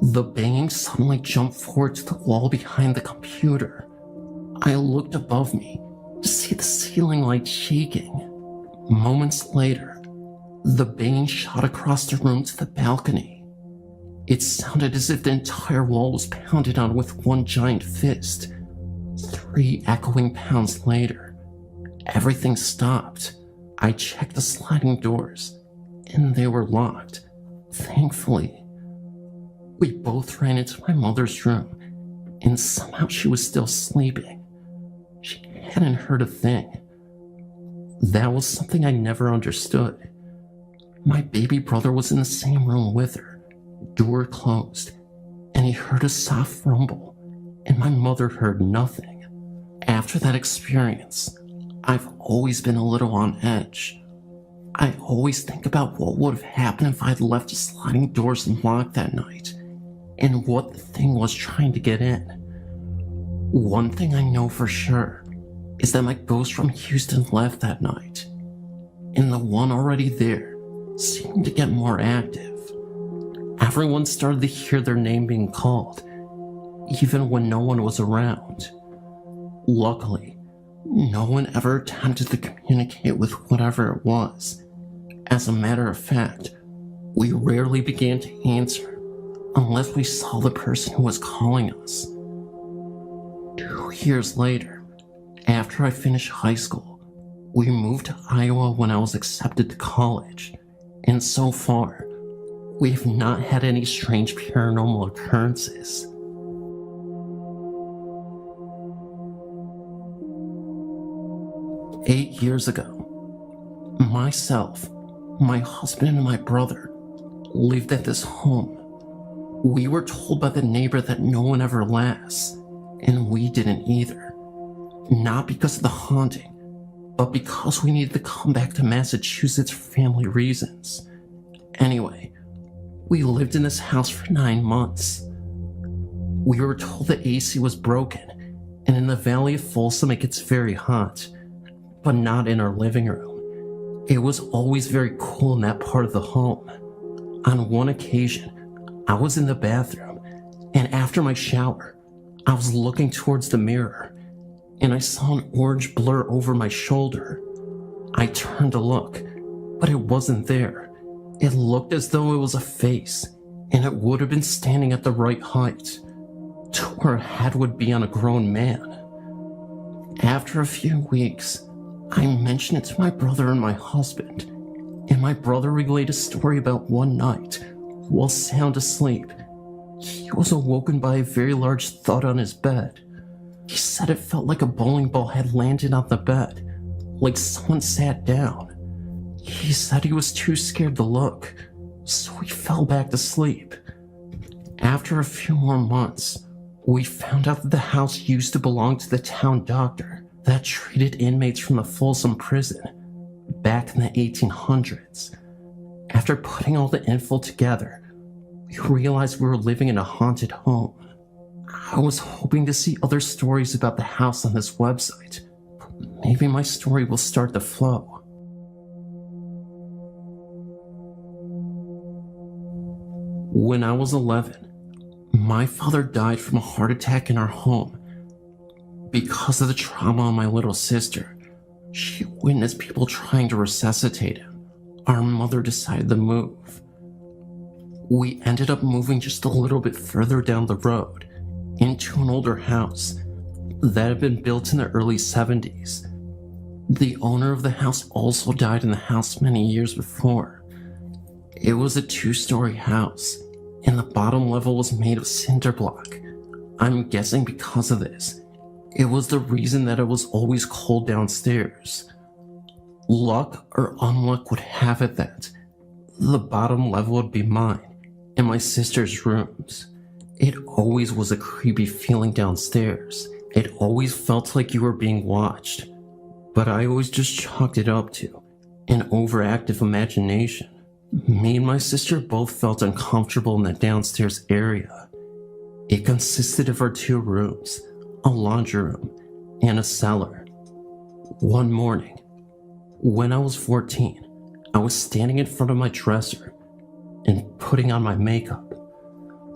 The banging suddenly jumped forward to the wall behind the computer. I looked above me to see the ceiling light shaking. Moments later, the banging shot across the room to the balcony. It sounded as if the entire wall was pounded on with one giant fist. 3 echoing pounds later, everything stopped. I checked the sliding doors, and they were locked. Thankfully, we both ran into my mother's room, and somehow she was still sleeping. She hadn't heard a thing. That was something I never understood. My baby brother was in the same room with her, door closed, and he heard a soft rumble, and my mother heard nothing. After that experience, I've always been a little on edge. I always think about what would have happened if I had left the sliding doors unlocked that night, and what the thing was trying to get in. One thing I know for sure is that my ghost from Houston left that night, and the one already there seemed to get more active. Everyone started to hear their name being called, even when no one was around. Luckily, no one ever attempted to communicate with whatever it was. As a matter of fact, we rarely began to answer unless we saw the person who was calling us. 2 years later, after I finished high school, we moved to Iowa when I was accepted to college, and so far, we have not had any strange paranormal occurrences. "8 years ago, myself, my husband, and my brother lived at this home. We were told by the neighbor that no one ever lasts, and we didn't either. Not because of the haunting, but because we needed to come back to Massachusetts for family reasons. Anyway, we lived in this house for 9 months. We were told the AC was broken, and in the Valley of Folsom it gets very hot, but not in our living room. It was always very cool in that part of the home. On one occasion, I was in the bathroom, and after my shower, I was looking towards the mirror, and I saw an orange blur over my shoulder. I turned to look, but it wasn't there. It looked as though it was a face, and it would have been standing at the right height, to where a head would be on a grown man. After a few weeks, I mentioned it to my brother and my husband, and my brother relayed a story about one night, while sound asleep, he was awoken by a very large thud on his bed. He said it felt like a bowling ball had landed on the bed, like someone sat down. He said he was too scared to look, so he fell back to sleep. After a few more months, we found out that the house used to belong to the town doctor that treated inmates from the Folsom prison back in the 1800s. After putting all the info together, we realized we were living in a haunted home. I was hoping to see other stories about the house on this website, but maybe my story will start to flow. When I was 11, my father died from a heart attack in our home. Because of the trauma on my little sister, she witnessed people trying to resuscitate him. Our mother decided to move. We ended up moving just a little bit further down the road, into an older house that had been built in the early 70s. The owner of the house also died in the house many years before. It was a 2-story house, and the bottom level was made of cinder block. I'm guessing because of this, it was the reason that it was always cold downstairs. Luck or unluck would have it that the bottom level would be mine and my sister's rooms. It always was a creepy feeling downstairs. It always felt like you were being watched, but I always just chalked it up to an overactive imagination. Me and my sister both felt uncomfortable in the downstairs area. It consisted of our 2 rooms, a laundry room, and a cellar. One morning, when I was 14, I was standing in front of my dresser and putting on my makeup.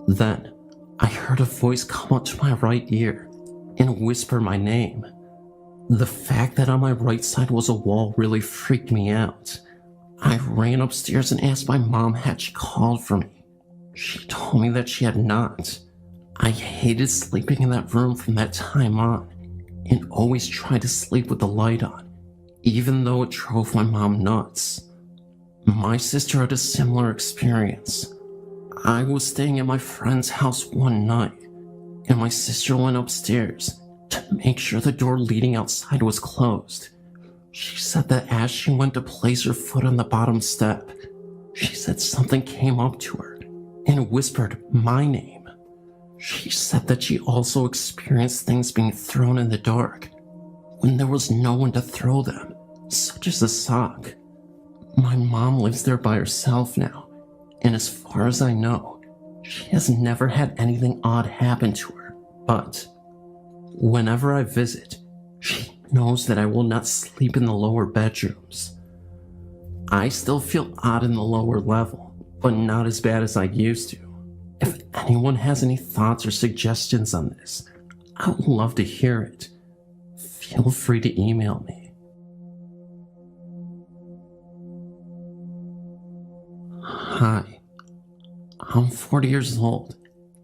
Then, I heard a voice come up to my right ear and whisper my name. The fact that on my right side was a wall really freaked me out. I ran upstairs and asked my mom had she called for me. She told me that she had not. I hated sleeping in that room from that time on, and always tried to sleep with the light on, even though it drove my mom nuts. My sister had a similar experience. I was staying at my friend's house one night, and my sister went upstairs to make sure the door leading outside was closed. She said that as she went to place her foot on the bottom step, she said something came up to her and whispered my name. She said that she also experienced things being thrown in the dark when there was no one to throw them, such as a sock. My mom lives there by herself now, and as far as I know, she has never had anything odd happen to her. But whenever I visit, she knows that I will not sleep in the lower bedrooms. I still feel odd in the lower level, but not as bad as I used to. If anyone has any thoughts or suggestions on this, I would love to hear it. Feel free to email me. Hi, I'm 40 years old,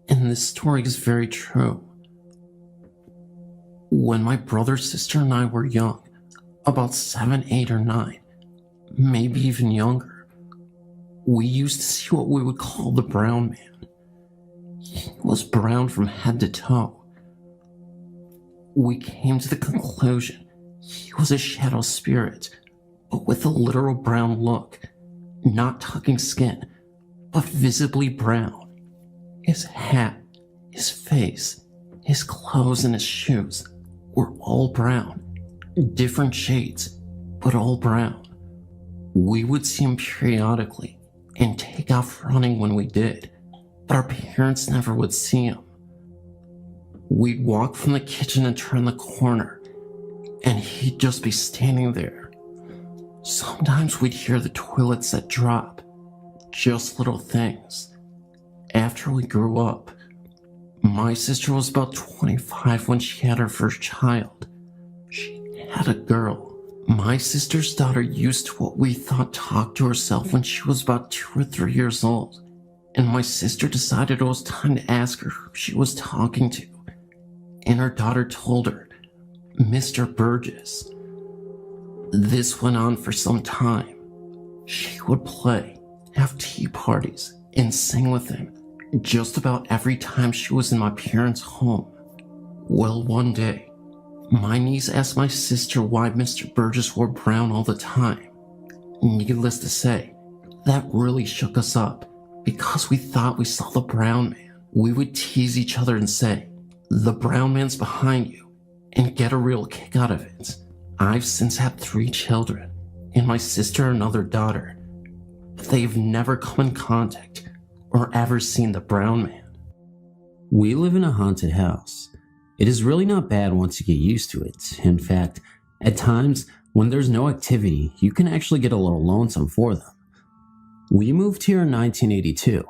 and this story is very true. When my brother, sister, and I were young, about 7, 8, or 9, maybe even younger, we used to see what we would call the brown man. He was brown from head to toe. We came to the conclusion he was a shadow spirit, but with a literal brown look, not tucking skin, but visibly brown. His hat, his face, his clothes, and his shoes were all brown, different shades, but all brown. We would see him periodically and take off running when we did, but our parents never would see him. We'd walk from the kitchen and turn the corner, and he'd just be standing there. Sometimes we'd hear the toilet set drop, just little things. After we grew up, my sister was about 25 when she had her first child. She had a girl. My sister's daughter used to what we thought talk to herself when she was about 2 or 3 years old, and my sister decided it was time to ask her who she was talking to, and her daughter told her, Mr. Burgess. This went on for some time. She would play, have tea parties, and sing with him just about every time she was in my parents' home. Well, one day, my niece asked my sister why Mr. Burgess wore brown all the time. Needless to say, that really shook us up because we thought we saw the brown man. We would tease each other and say, the brown man's behind you, and get a real kick out of it. I've since had 3 children, and my sister another daughter, but they've never come in contact or ever seen the brown man. We live in a haunted house. It is really not bad once you get used to it. In fact, at times, when there's no activity, you can actually get a little lonesome for them. We moved here in 1982.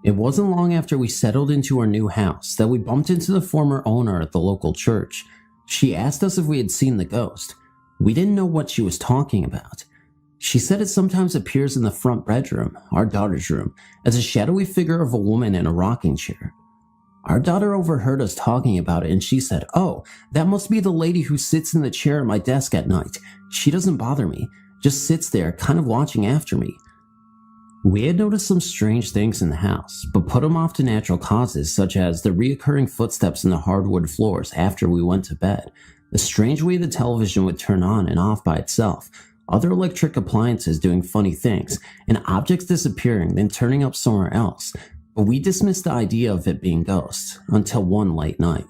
It wasn't long after we settled into our new house that we bumped into the former owner at the local church. She asked us if we had seen the ghost. We didn't know what she was talking about. She said it sometimes appears in the front bedroom, our daughter's room, as a shadowy figure of a woman in a rocking chair. Our daughter overheard us talking about it and she said, "Oh, that must be the lady who sits in the chair at my desk at night. She doesn't bother me, just sits there kind of watching after me." We had noticed some strange things in the house, but put them off to natural causes such as the reoccurring footsteps in the hardwood floors after we went to bed, the strange way the television would turn on and off by itself, other electric appliances doing funny things, and objects disappearing then turning up somewhere else, but we dismissed the idea of it being ghosts until one late night.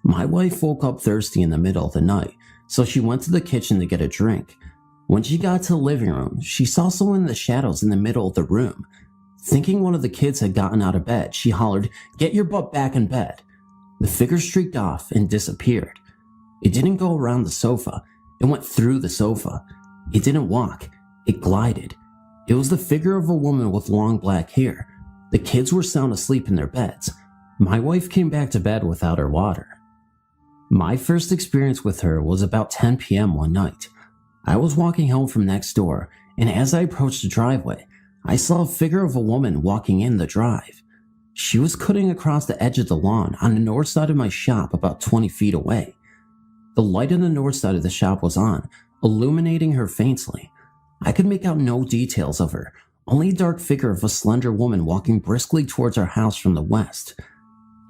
My wife woke up thirsty in the middle of the night, so she went to the kitchen to get a drink. When she got to the living room, she saw someone in the shadows in the middle of the room. Thinking one of the kids had gotten out of bed, she hollered, "Get your butt back in bed." The figure streaked off and disappeared. It didn't go around the sofa, it went through the sofa. It didn't walk, it glided. It was the figure of a woman with long black hair. The kids were sound asleep in their beds. My wife came back to bed without her water. My first experience with her was about 10 p.m. one night. I was walking home from next door, and as I approached the driveway, I saw a figure of a woman walking in the drive. She was cutting across the edge of the lawn on the north side of my shop about 20 feet away. The light on the north side of the shop was on, illuminating her faintly. I could make out no details of her, only a dark figure of a slender woman walking briskly towards our house from the west.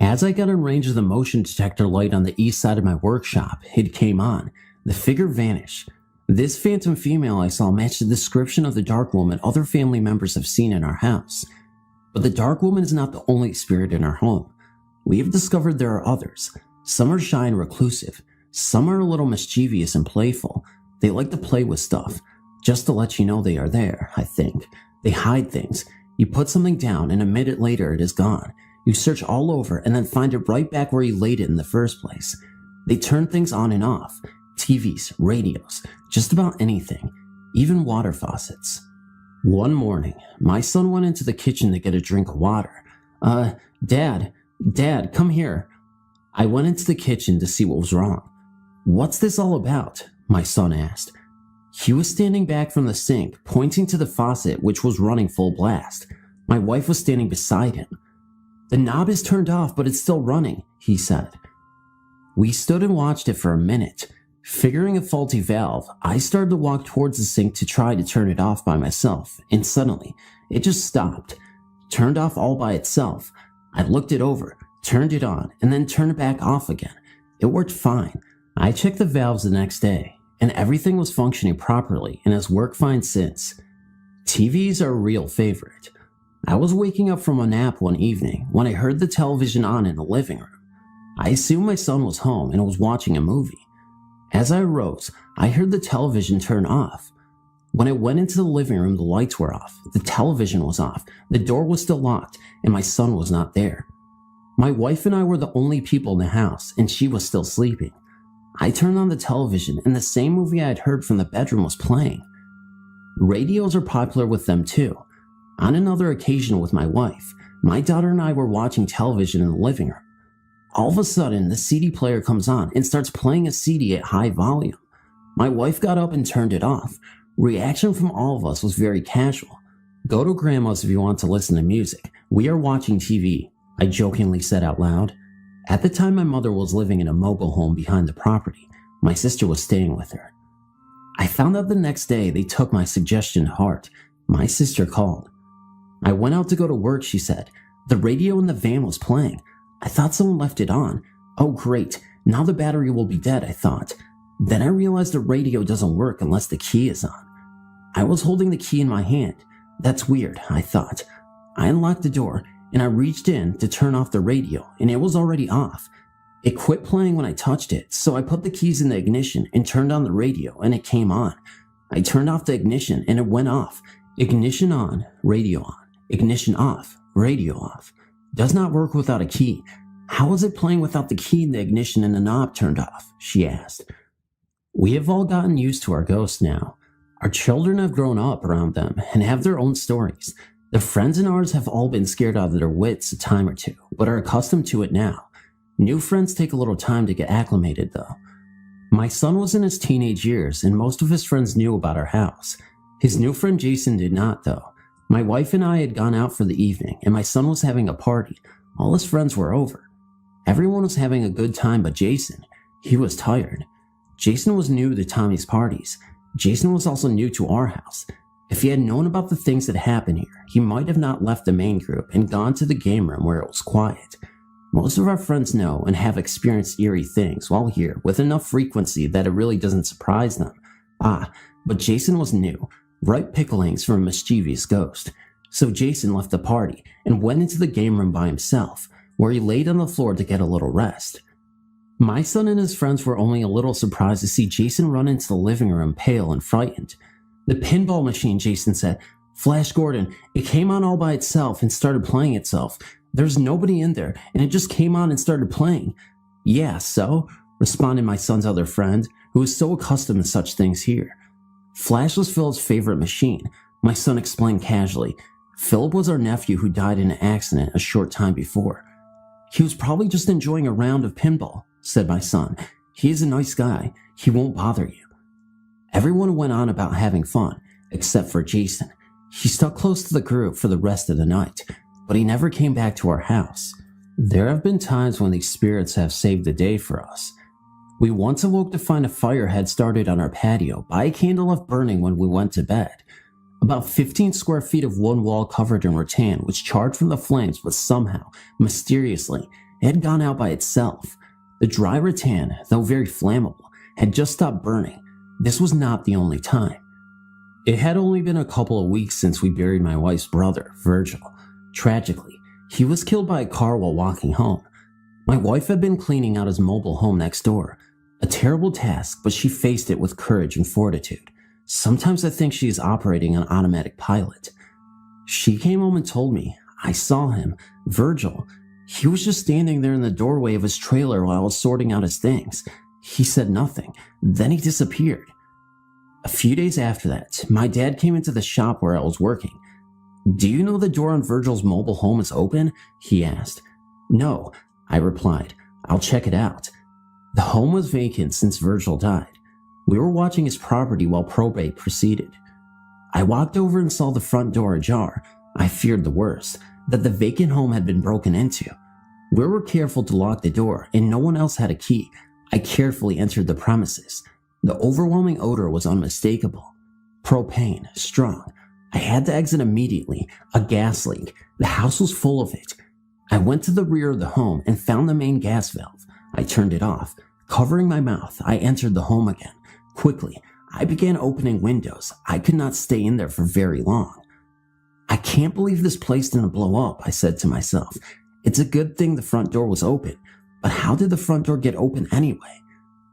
As I got in range of the motion detector light on the east side of my workshop, it came on. The figure vanished. This phantom female I saw matched the description of the dark woman other family members have seen in our house. But the dark woman is not the only spirit in our home. We have discovered there are others. Some are shy and reclusive. Some are a little mischievous and playful. They like to play with stuff, just to let you know they are there, I think. They hide things. You put something down and a minute later it is gone. You search all over and then find it right back where you laid it in the first place. They turn things on and off. TVs, radios, just about anything, even water faucets. One morning, my son went into the kitchen to get a drink of water. Dad, come here. I went into the kitchen to see what was wrong. What's this all about? My son asked. He was standing back from the sink, pointing to the faucet which was running full blast. My wife was standing beside him. The knob is turned off, but it's still running, he said. We stood and watched it for a minute. Figuring a faulty valve, I started to walk towards the sink to try to turn it off by myself, and suddenly, it just stopped. Turned off all by itself. I looked it over, turned it on, and then turned it back off again. It worked fine. I checked the valves the next day, and everything was functioning properly and has worked fine since. TVs are a real favorite. I was waking up from a nap one evening when I heard the television on in the living room. I assumed my son was home and was watching a movie. As I arose, I heard the television turn off. When I went into the living room, the lights were off, the television was off, the door was still locked, and my son was not there. My wife and I were the only people in the house, and she was still sleeping. I turned on the television, and the same movie I had heard from the bedroom was playing. Radios are popular with them too. On another occasion with my wife, my daughter and I were watching television in the living room. All of a sudden, the CD player comes on and starts playing a CD at high volume. My wife got up and turned it off. Reaction from all of us was very casual. Go to grandma's if you want to listen to music. We are watching TV, I jokingly said out loud. At the time, my mother was living in a mobile home behind the property. My sister was staying with her. I found out the next day they took my suggestion to heart. My sister called. I went out to go to work, she said. The radio in the van was playing. I thought someone left it on. Oh great, now the battery will be dead, I thought. Then I realized the radio doesn't work unless the key is on. I was holding the key in my hand. That's weird, I thought. I unlocked the door and I reached in to turn off the radio and it was already off. It quit playing when I touched it, so I put the keys in the ignition and turned on the radio and it came on. I turned off the ignition and it went off. Ignition on, radio on. Ignition off, radio off. Does not work without a key. How is it playing without the key in the ignition and the knob turned off? She asked. We have all gotten used to our ghosts now. Our children have grown up around them and have their own stories. The friends in ours have all been scared out of their wits a time or two, but are accustomed to it now. New friends take a little time to get acclimated though. My son was in his teenage years and most of his friends knew about our house. His new friend Jason did not though. My wife and I had gone out for the evening and my son was having a party. All his friends were over. Everyone was having a good time but Jason. He was tired. Jason was new to Tommy's parties. Jason was also new to our house. If he had known about the things that happened here, he might have not left the main group and gone to the game room where it was quiet. Most of our friends know and have experienced eerie things while here with enough frequency that it really doesn't surprise them. But Jason was new. Ripe picklings from a mischievous ghost. So Jason left the party and went into the game room by himself, where he laid on the floor to get a little rest. My son and his friends were only a little surprised to see Jason run into the living room pale and frightened. The pinball machine, Jason said. Flash Gordon, it came on all by itself and started playing itself. There's nobody in there, and it just came on and started playing. Yeah, so? Responded my son's other friend, who was so accustomed to such things here. Flash was Phil's favorite machine, my son explained casually. Philip was our nephew who died in an accident a short time before. He was probably just enjoying a round of pinball, said my son. He is a nice guy. He won't bother you. Everyone went on about having fun, except for Jason. He stuck close to the group for the rest of the night, but he never came back to our house. There have been times when these spirits have saved the day for us. We once awoke to find a fire had started on our patio by a candle left burning when we went to bed. About 15 square feet of one wall covered in rattan was charred from the flames, but somehow, mysteriously, it had gone out by itself. The dry rattan, though very flammable, had just stopped burning. This was not the only time. It had only been a couple of weeks since we buried my wife's brother, Virgil. Tragically, he was killed by a car while walking home. My wife had been cleaning out his mobile home next door. A terrible task, but she faced it with courage and fortitude. Sometimes I think she is operating on automatic pilot. She came home and told me, I saw him, Virgil. He was just standing there in the doorway of his trailer while I was sorting out his things. He said nothing. Then he disappeared. A few days after that, my dad came into the shop where I was working. Do you know the door on Virgil's mobile home is open? He asked. No, I replied. I'll check it out. The home was vacant since Virgil died. We were watching his property while probate proceeded. I walked over and saw the front door ajar. I feared the worst, that the vacant home had been broken into. We were careful to lock the door, and no one else had a key. I carefully entered the premises. The overwhelming odor was unmistakable. Propane, strong. I had to exit immediately. A gas leak. The house was full of it. I went to the rear of the home and found the main gas valve. I turned it off. Covering my mouth, I entered the home again. Quickly, I began opening windows. I could not stay in there for very long. I can't believe this place didn't blow up, I said to myself. It's a good thing the front door was open, but how did the front door get open anyway?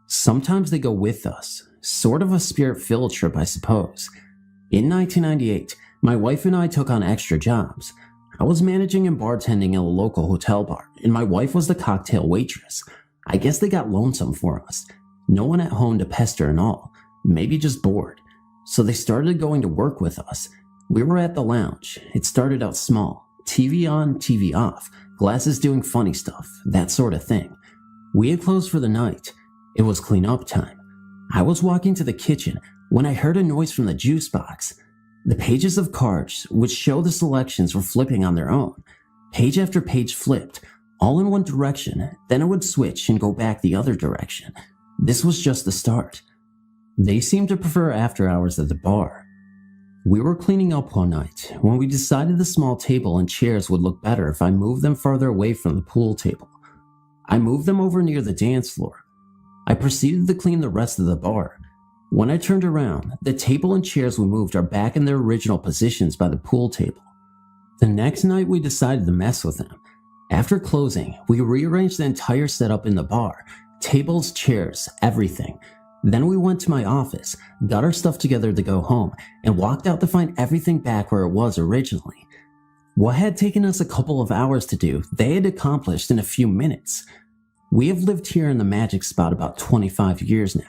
Sometimes they go with us, sort of a spirit field trip, I suppose. In 1998, my wife and I took on extra jobs. I was managing and bartending at a local hotel bar, and my wife was the cocktail waitress. I guess they got lonesome for us. No one at home to pester and all, maybe just bored. So they started going to work with us. We were at the lounge. It started out small. TV on, TV off, glasses doing funny stuff, that sort of thing. We had closed for the night. It was clean up time. I was walking to the kitchen when I heard a noise from the juice box. The pages of cards, which show the selections, were flipping on their own. Page after page flipped, all in one direction, then it would switch and go back the other direction. This was just the start. They seemed to prefer after hours at the bar. We were cleaning up one night when we decided the small table and chairs would look better if I moved them farther away from the pool table. I moved them over near the dance floor. I proceeded to clean the rest of the bar. When I turned around, the table and chairs we moved are back in their original positions by the pool table. The next night we decided to mess with them. After closing, we rearranged the entire setup in the bar. Tables, chairs, everything. Then we went to my office, got our stuff together to go home, and walked out to find everything back where it was originally. What had taken us a couple of hours to do, they had accomplished in a few minutes. We have lived here in the magic spot about 25 years now.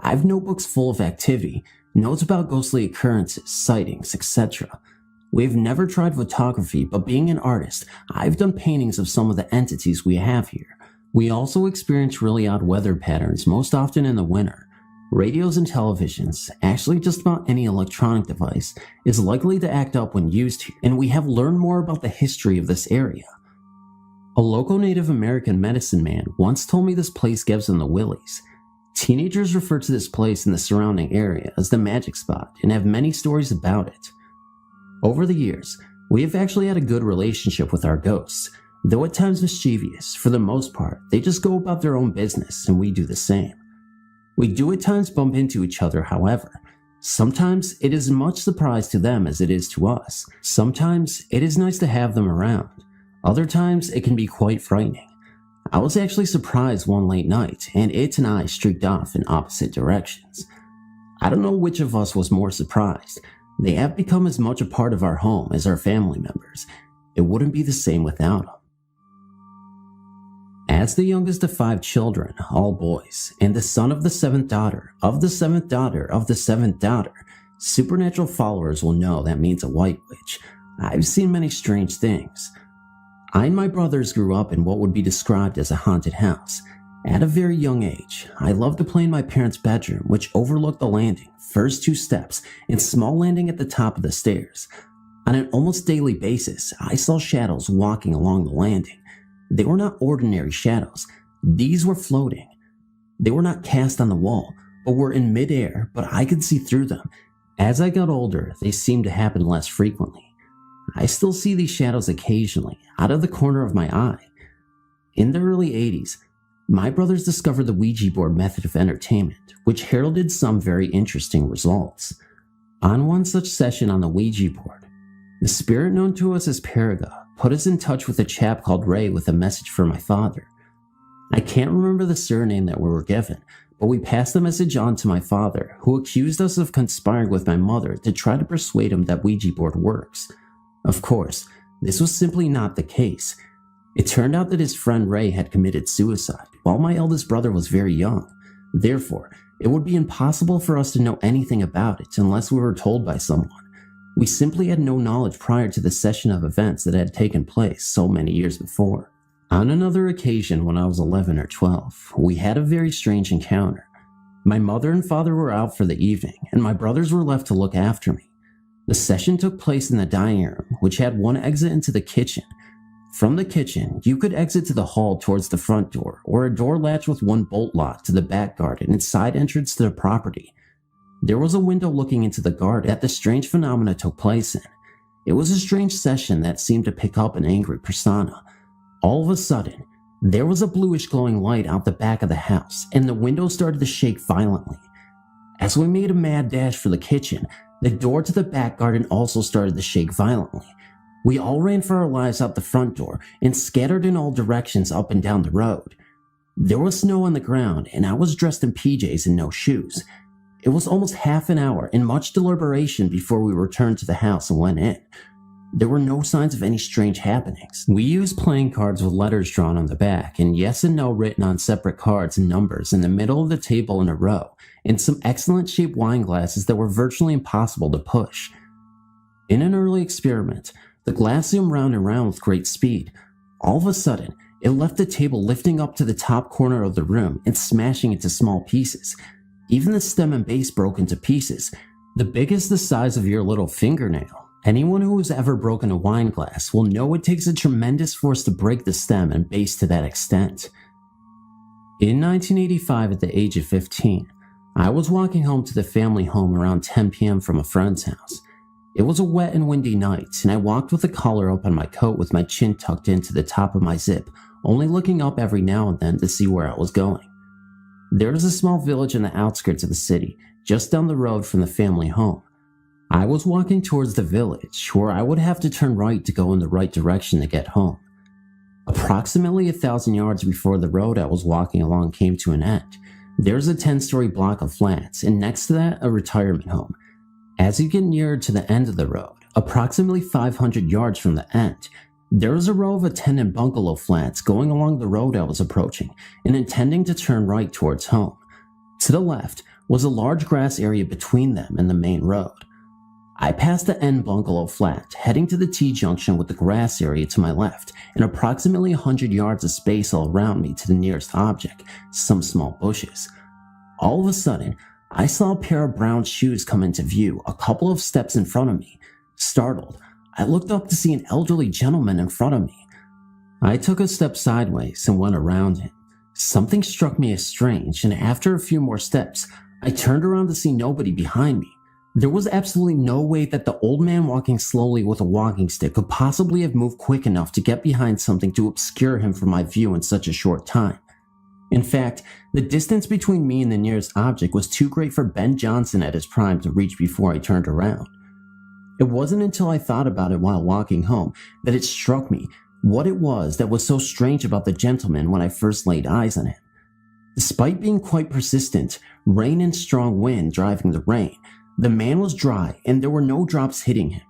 I have notebooks full of activity, notes about ghostly occurrences, sightings, etc. We've never tried photography, but being an artist, I've done paintings of some of the entities we have here. We also experience really odd weather patterns, most often in the winter. Radios and televisions, actually just about any electronic device, is likely to act up when used here, and we have learned more about the history of this area. A local Native American medicine man once told me this place gives them the willies. Teenagers refer to this place and the surrounding area as the magic spot and have many stories about it. Over the years, we have actually had a good relationship with our ghosts. Though at times mischievous, for the most part, they just go about their own business and we do the same. We do at times bump into each other, however. Sometimes it is much surprise to them as it is to us. Sometimes it is nice to have them around. Other times it can be quite frightening. I was actually surprised one late night and it and I streaked off in opposite directions. I don't know which of us was more surprised. They have become as much a part of our home as our family members. It wouldn't be the same without them. As the youngest of 5 children, all boys, and the son of the 7th daughter, of the 7th daughter, of the 7th daughter, supernatural followers will know that means a white witch. I've seen many strange things. I and my brothers grew up in what would be described as a haunted house. At a very young age, I loved to play in my parents' bedroom, which overlooked the landing, first 2 steps, and small landing at the top of the stairs. On an almost daily basis, I saw shadows walking along the landing. They were not ordinary shadows. These were floating. They were not cast on the wall, but were in midair, but I could see through them. As I got older, they seemed to happen less frequently. I still see these shadows occasionally, out of the corner of my eye. In the early 80s, my brothers discovered the Ouija board method of entertainment, which heralded some very interesting results. On one such session on the Ouija board, the spirit known to us as Paraga put us in touch with a chap called Ray with a message for my father. I can't remember the surname that we were given, but we passed the message on to my father, who accused us of conspiring with my mother to try to persuade him that Ouija board works. Of course, this was simply not the case. It turned out that his friend Ray had committed suicide while my eldest brother was very young. Therefore, it would be impossible for us to know anything about it unless we were told by someone. We simply had no knowledge prior to the session of events that had taken place so many years before. On another occasion when I was 11 or 12, we had a very strange encounter. My mother and father were out for the evening, and my brothers were left to look after me. The session took place in the dining room, which had one exit into the kitchen. From the kitchen, you could exit to the hall towards the front door, or a door latch with one bolt lock to the back garden and side entrance to the property. There was a window looking into the garden that the strange phenomena took place in. It was a strange session that seemed to pick up an angry persona. All of a sudden, there was a bluish glowing light out the back of the house, and the window started to shake violently. As we made a mad dash for the kitchen, the door to the back garden also started to shake violently. We all ran for our lives out the front door and scattered in all directions up and down the road. There was snow on the ground, and I was dressed in PJs and no shoes. It was almost half an hour and much deliberation before we returned to the house and went in. There were no signs of any strange happenings. We used playing cards with letters drawn on the back and yes and no written on separate cards and numbers in the middle of the table in a row, and some excellent shaped wine glasses that were virtually impossible to push. In an early experiment, the glass zoomed round and round with great speed. All of a sudden, it left the table lifting up to the top corner of the room and smashing into small pieces. Even the stem and base broke into pieces, the biggest the size of your little fingernail. Anyone who has ever broken a wine glass will know it takes a tremendous force to break the stem and base to that extent. In 1985, at the age of 15, I was walking home to the family home around 10 p.m. from a friend's house. It was a wet and windy night, and I walked with the collar up on my coat with my chin tucked into the top of my zip, only looking up every now and then to see where I was going. There is a small village in the outskirts of the city, just down the road from the family home. I was walking towards the village, where I would have to turn right to go in the right direction to get home. Approximately 1,000 yards before the road I was walking along came to an end, there's a 10-story block of flats, and next to that, a retirement home. As you get nearer to the end of the road, approximately 500 yards from the end, there was a row of tenant bungalow flats going along the road I was approaching and intending to turn right towards home. To the left was a large grass area between them and the main road. I passed the end bungalow flat, heading to the T-junction with the grass area to my left, and approximately 100 yards of space all around me to the nearest object, some small bushes. All of a sudden, I saw a pair of brown shoes come into view a couple of steps in front of me. Startled, I looked up to see an elderly gentleman in front of me. I took a step sideways and went around him. Something struck me as strange, and after a few more steps, I turned around to see nobody behind me. There was absolutely no way that the old man walking slowly with a walking stick could possibly have moved quick enough to get behind something to obscure him from my view in such a short time. In fact, the distance between me and the nearest object was too great for Ben Johnson at his prime to reach before I turned around. It wasn't until I thought about it while walking home that it struck me what it was that was so strange about the gentleman when I first laid eyes on him. Despite being quite persistent, rain and strong wind driving the rain, the man was dry and there were no drops hitting him.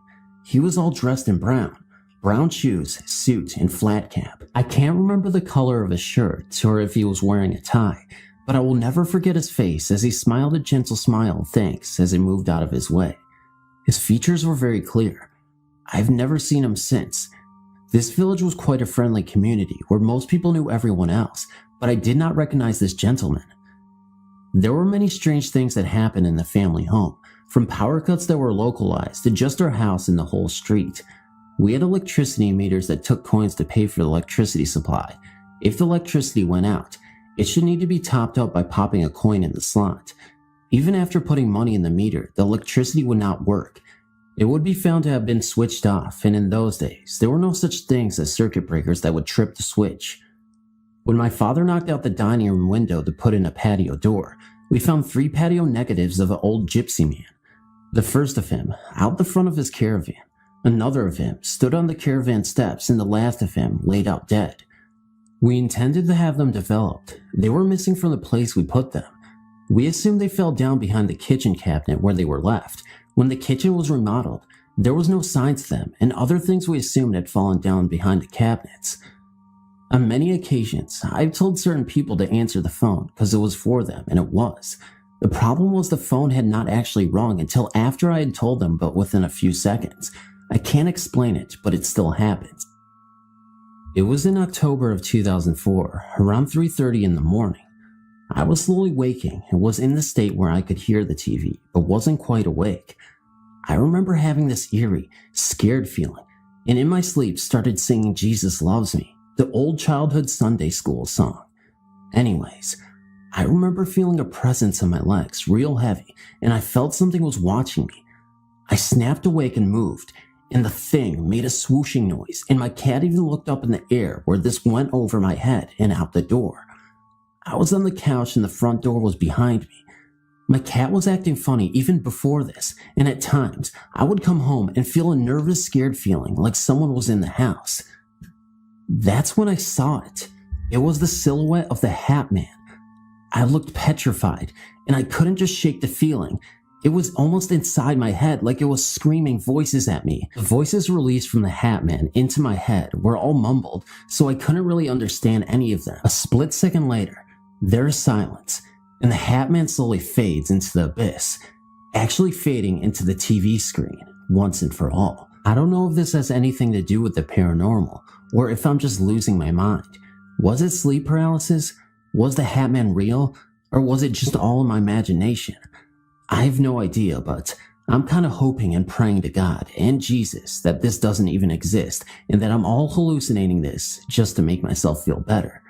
He was all dressed in brown shoes, suit, and flat cap. I can't remember the color of his shirt or if he was wearing a tie, but I will never forget his face as he smiled a gentle smile of thanks as he moved out of his way. His features were very clear. I've never seen him since. This village was quite a friendly community where most people knew everyone else, but I did not recognize this gentleman. There were many strange things that happened in the family home, from power cuts that were localized to just our house and the whole street. We had electricity meters that took coins to pay for the electricity supply. If the electricity went out, it should need to be topped up by popping a coin in the slot. Even after putting money in the meter, the electricity would not work. It would be found to have been switched off, and in those days, there were no such things as circuit breakers that would trip the switch. When my father knocked out the dining room window to put in a patio door, we found 3 patio negatives of an old gypsy man. The first of him, out the front of his caravan. Another of him stood on the caravan steps, and the last of him laid out dead. We intended to have them developed. They were missing from the place we put them. We assumed they fell down behind the kitchen cabinet where they were left. When the kitchen was remodeled, there was no signs of them, and other things we assumed had fallen down behind the cabinets. On many occasions, I've told certain people to answer the phone because it was for them, and it was. The problem was the phone had not actually rung until after I had told them, but within a few seconds. I can't explain it, but it still happens. It was in October of 2004, around 3:30 in the morning. I was slowly waking and was in the state where I could hear the TV, but wasn't quite awake. I remember having this eerie, scared feeling, and in my sleep started singing Jesus Loves Me, the old childhood Sunday school song. Anyways, I remember feeling a presence on my legs, real heavy, and I felt something was watching me. I snapped awake and moved, and the thing made a swooshing noise, and my cat even looked up in the air where this went over my head and out the door. I was on the couch and the front door was behind me. My cat was acting funny even before this, and at times I would come home and feel a nervous, scared feeling like someone was in the house. That's when I saw it. It was the silhouette of the Hat Man. I looked petrified, and I couldn't just shake the feeling. It was almost inside my head, like it was screaming voices at me. The voices released from the Hat Man into my head were all mumbled, so I couldn't really understand any of them. A split second later, there is silence, and the Hat Man slowly fades into the abyss, actually fading into the TV screen, once and for all. I don't know if this has anything to do with the paranormal, or if I'm just losing my mind. Was it sleep paralysis? Was the Hat Man real? Or was it just all in my imagination? I have no idea, but I'm kind of hoping and praying to God and Jesus that this doesn't even exist and that I'm all hallucinating this just to make myself feel better.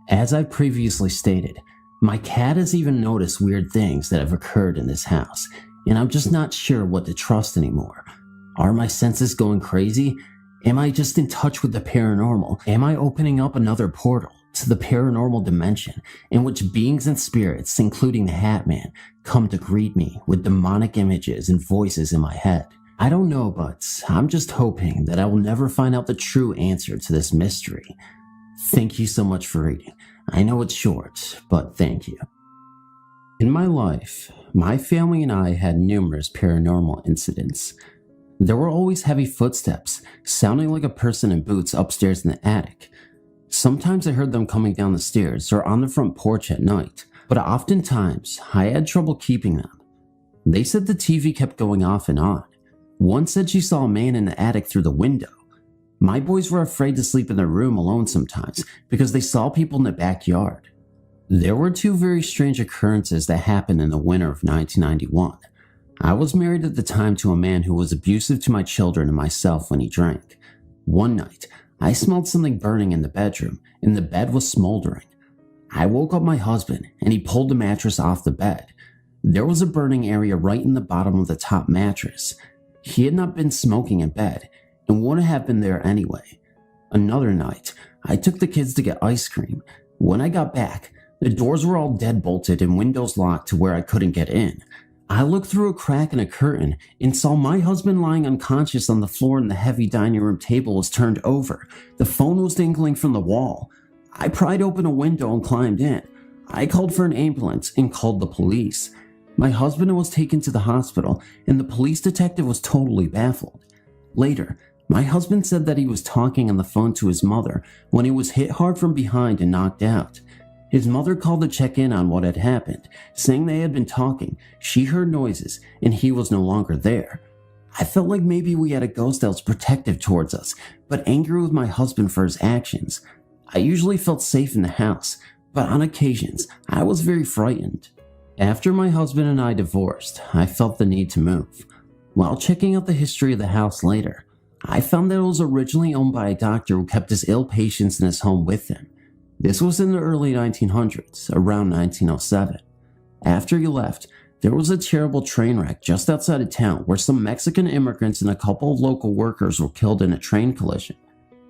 As I previously stated, my cat has even noticed weird things that have occurred in this house, and I'm just not sure what to trust anymore. Are my senses going crazy? Am I just in touch with the paranormal? Am I opening up another portal to the paranormal dimension in which beings and spirits, including the Hat Man, come to greet me with demonic images and voices in my head? I don't know, but I'm just hoping that I will never find out the true answer to this mystery. Thank you so much for reading. I know it's short, but thank you. In my life, my family and I had numerous paranormal incidents. There were always heavy footsteps, sounding like a person in boots upstairs in the attic. Sometimes I heard them coming down the stairs or on the front porch at night, but oftentimes I had trouble keeping them. They said the TV kept going off and on. One said she saw a man in the attic through the window. My boys were afraid to sleep in their room alone sometimes because they saw people in the backyard. There were 2 very strange occurrences that happened in the winter of 1991. I was married at the time to a man who was abusive to my children and myself when he drank. One night, I smelled something burning in the bedroom, and the bed was smoldering. I woke up my husband, and he pulled the mattress off the bed. There was a burning area right in the bottom of the top mattress. He had not been smoking in bed, and wouldn't have been there anyway. Another night, I took the kids to get ice cream. When I got back, the doors were all deadbolted and windows locked to where I couldn't get in. I looked through a crack in a curtain and saw my husband lying unconscious on the floor, and the heavy dining room table was turned over. The phone was dangling from the wall. I pried open a window and climbed in. I called for an ambulance and called the police. My husband was taken to the hospital, and the police detective was totally baffled. Later, my husband said that he was talking on the phone to his mother when he was hit hard from behind and knocked out. His mother called to check in on what had happened, saying they had been talking. She heard noises, and he was no longer there. I felt like maybe we had a ghost that was protective towards us, but angry with my husband for his actions. I usually felt safe in the house, but on occasions, I was very frightened. After my husband and I divorced, I felt the need to move. While checking out the history of the house later, I found that it was originally owned by a doctor who kept his ill patients in his home with him. This was in the early 1900s, around 1907. After he left, there was a terrible train wreck just outside of town where some Mexican immigrants and a couple of local workers were killed in a train collision.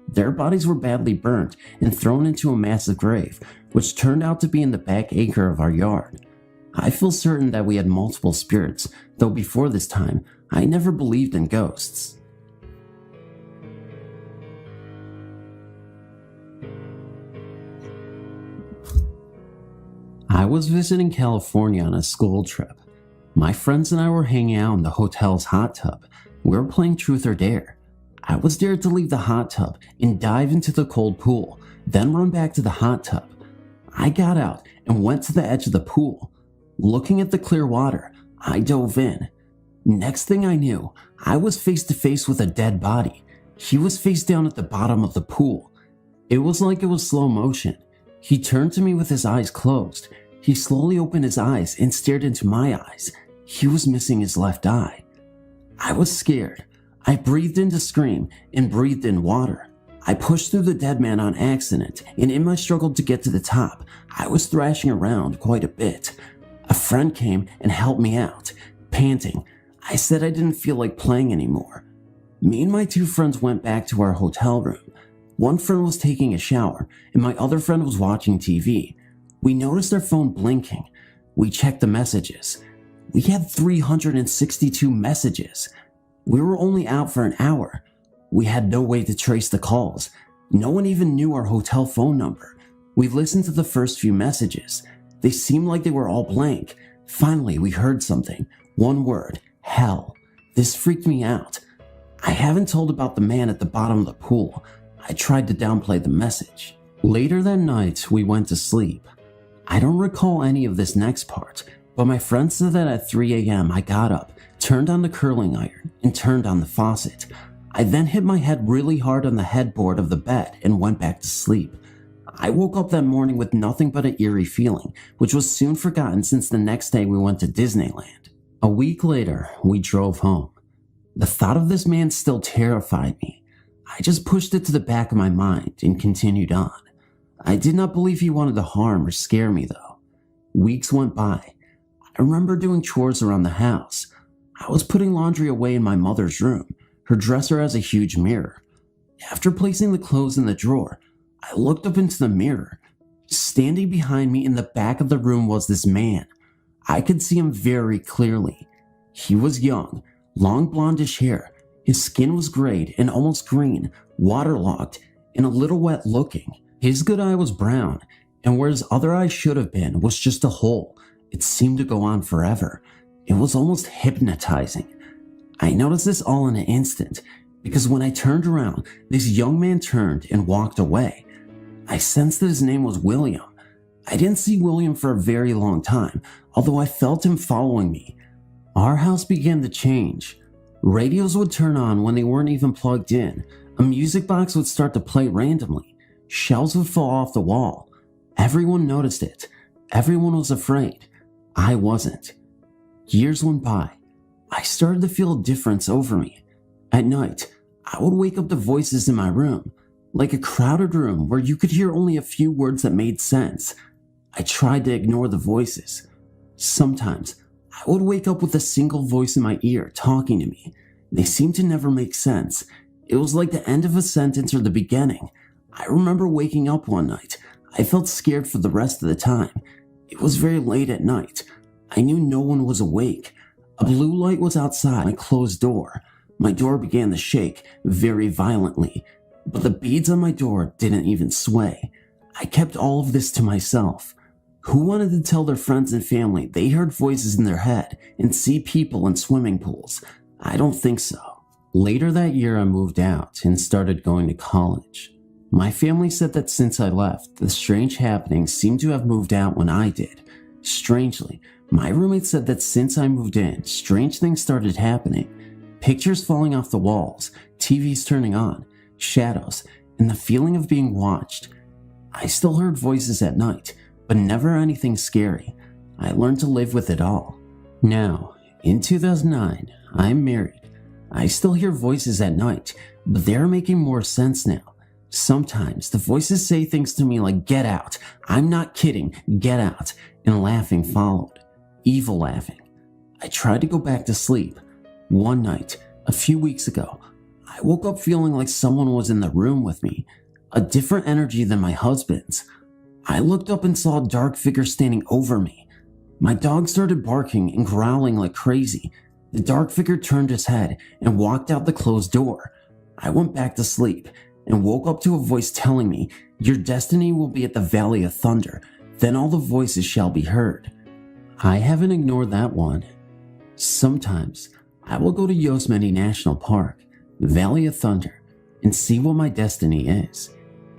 Their bodies were badly burned and thrown into a massive grave, which turned out to be in the back acre of our yard. I feel certain that we had multiple spirits, though before this time, I never believed in ghosts. I was visiting California on a school trip. My friends and I were hanging out in the hotel's hot tub. We were playing Truth or Dare. I was dared to leave the hot tub and dive into the cold pool, then run back to the hot tub. I got out and went to the edge of the pool. Looking at the clear water, I dove in. Next thing I knew, I was face to face with a dead body. He was face down at the bottom of the pool. It was like it was slow motion. He turned to me with his eyes closed. He slowly opened his eyes and stared into my eyes. He was missing his left eye. I was scared. I breathed in to scream and breathed in water. I pushed through the dead man on accident, and in my struggle to get to the top, I was thrashing around quite a bit. A friend came and helped me out. Panting, I said I didn't feel like playing anymore. Me and my two friends went back to our hotel room. One friend was taking a shower, and my other friend was watching TV. We noticed our phone blinking. We checked the messages. We had 362 messages. We were only out for an hour. We had no way to trace the calls. No one even knew our hotel phone number. We listened to the first few messages. They seemed like they were all blank. Finally, we heard something. One word, hell. This freaked me out. I haven't told about the man at the bottom of the pool. I tried to downplay the message. Later that night, we went to sleep. I don't recall any of this next part, but my friend said that at 3 a.m. I got up, turned on the curling iron, and turned on the faucet. I then hit my head really hard on the headboard of the bed and went back to sleep. I woke up that morning with nothing but an eerie feeling, which was soon forgotten since the next day we went to Disneyland. A week later, we drove home. The thought of this man still terrified me. I just pushed it to the back of my mind and continued on. I did not believe he wanted to harm or scare me though. Weeks went by. I remember doing chores around the house. I was putting laundry away in my mother's room. Her dresser has a huge mirror. After placing the clothes in the drawer, I looked up into the mirror. Standing behind me in the back of the room was this man. I could see him very clearly. He was young, long blondish hair. His skin was grayed and almost green, waterlogged, and a little wet looking. His good eye was brown, and where his other eye should have been was just a hole. It seemed to go on forever. It was almost hypnotizing. I noticed this all in an instant, because when I turned around, this young man turned and walked away. I sensed that his name was William. I didn't see William for a very long time, although I felt him following me. Our house began to change. Radios would turn on when they weren't even plugged in. A music box would start to play randomly. Shelves would fall off the wall. Everyone noticed it. Everyone was afraid. I wasn't. Years went by. I started to feel a difference over me. At night, I would wake up to voices in my room, like a crowded room where you could hear only a few words that made sense. I tried to ignore the voices. Sometimes, I would wake up with a single voice in my ear talking to me. They seemed to never make sense. It was like the end of a sentence or the beginning. I remember waking up one night. I felt scared for the rest of the time. It was very late at night. I knew no one was awake. A blue light was outside my closed door. My door began to shake very violently, but the beads on my door didn't even sway. I kept all of this to myself. Who wanted to tell their friends and family they heard voices in their head and see people in swimming pools? I don't think so. Later that year, I moved out and started going to college. My family said that since I left, the strange happenings seemed to have moved out when I did. Strangely, my roommate said that since I moved in, strange things started happening. Pictures falling off the walls, TVs turning on, shadows, and the feeling of being watched. I still heard voices at night, but never anything scary. I learned to live with it all. Now, in 2009, I'm married. I still hear voices at night, but they're making more sense now. Sometimes the voices say things to me like, "Get out. I'm not kidding. Get out." And laughing followed. Evil laughing. I tried to go back to sleep. One night, a few weeks ago, I woke up feeling like someone was in the room with me. A different energy than my husband's. I looked up and saw a dark figure standing over me. My dog started barking and growling like crazy. The dark figure turned his head and walked out the closed door. I went back to sleep and woke up to a voice telling me, "Your destiny will be at the Valley of Thunder. Then all the voices shall be heard." I haven't ignored that one. Sometimes I will go to Yosemite National Park, Valley of Thunder, and see what my destiny is.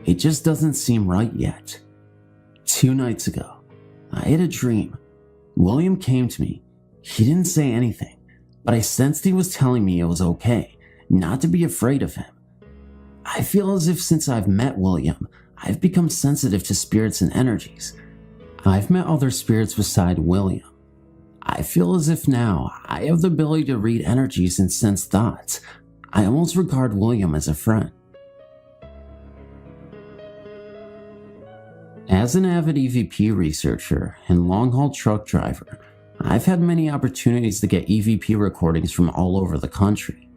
It just doesn't seem right yet. 2 nights ago, I had a dream. William came to me. He didn't say anything, but I sensed he was telling me it was okay, not to be afraid of him. I feel as if since I've met William, I've become sensitive to spirits and energies. I've met other spirits beside William. I feel as if now I have the ability to read energies and sense thoughts. I almost regard William as a friend. As an avid EVP researcher and long-haul truck driver, I've had many opportunities to get EVP recordings from all over the country.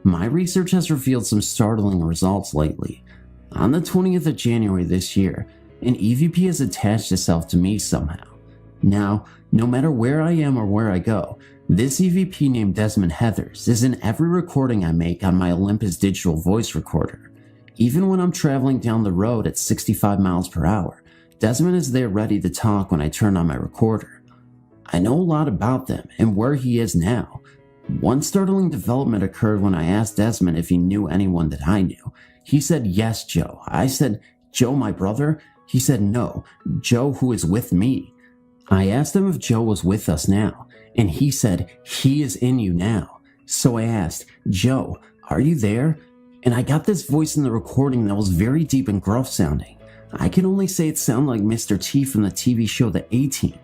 My research has revealed some startling results lately. On the 20th of January this year, an EVP has attached itself to me somehow. Now, no matter where I am or where I go, this EVP named Desmond Heathers is in every recording I make on my Olympus digital voice recorder. Even when I'm traveling down the road at 65 miles per hour, Desmond is there ready to talk when I turn on my recorder. I know a lot about them and where he is now. One startling development occurred when I asked Desmond if he knew anyone that I knew. He said, "Yes, Joe." I said, "Joe, my brother?" He said, "No, Joe who is with me." I asked him if Joe was with us now, and he said, "He is in you now." So I asked, "Joe, are you there?" And I got this voice in the recording that was very deep and gruff sounding. I can only say it sounded like Mr. T from the TV show The A-Team.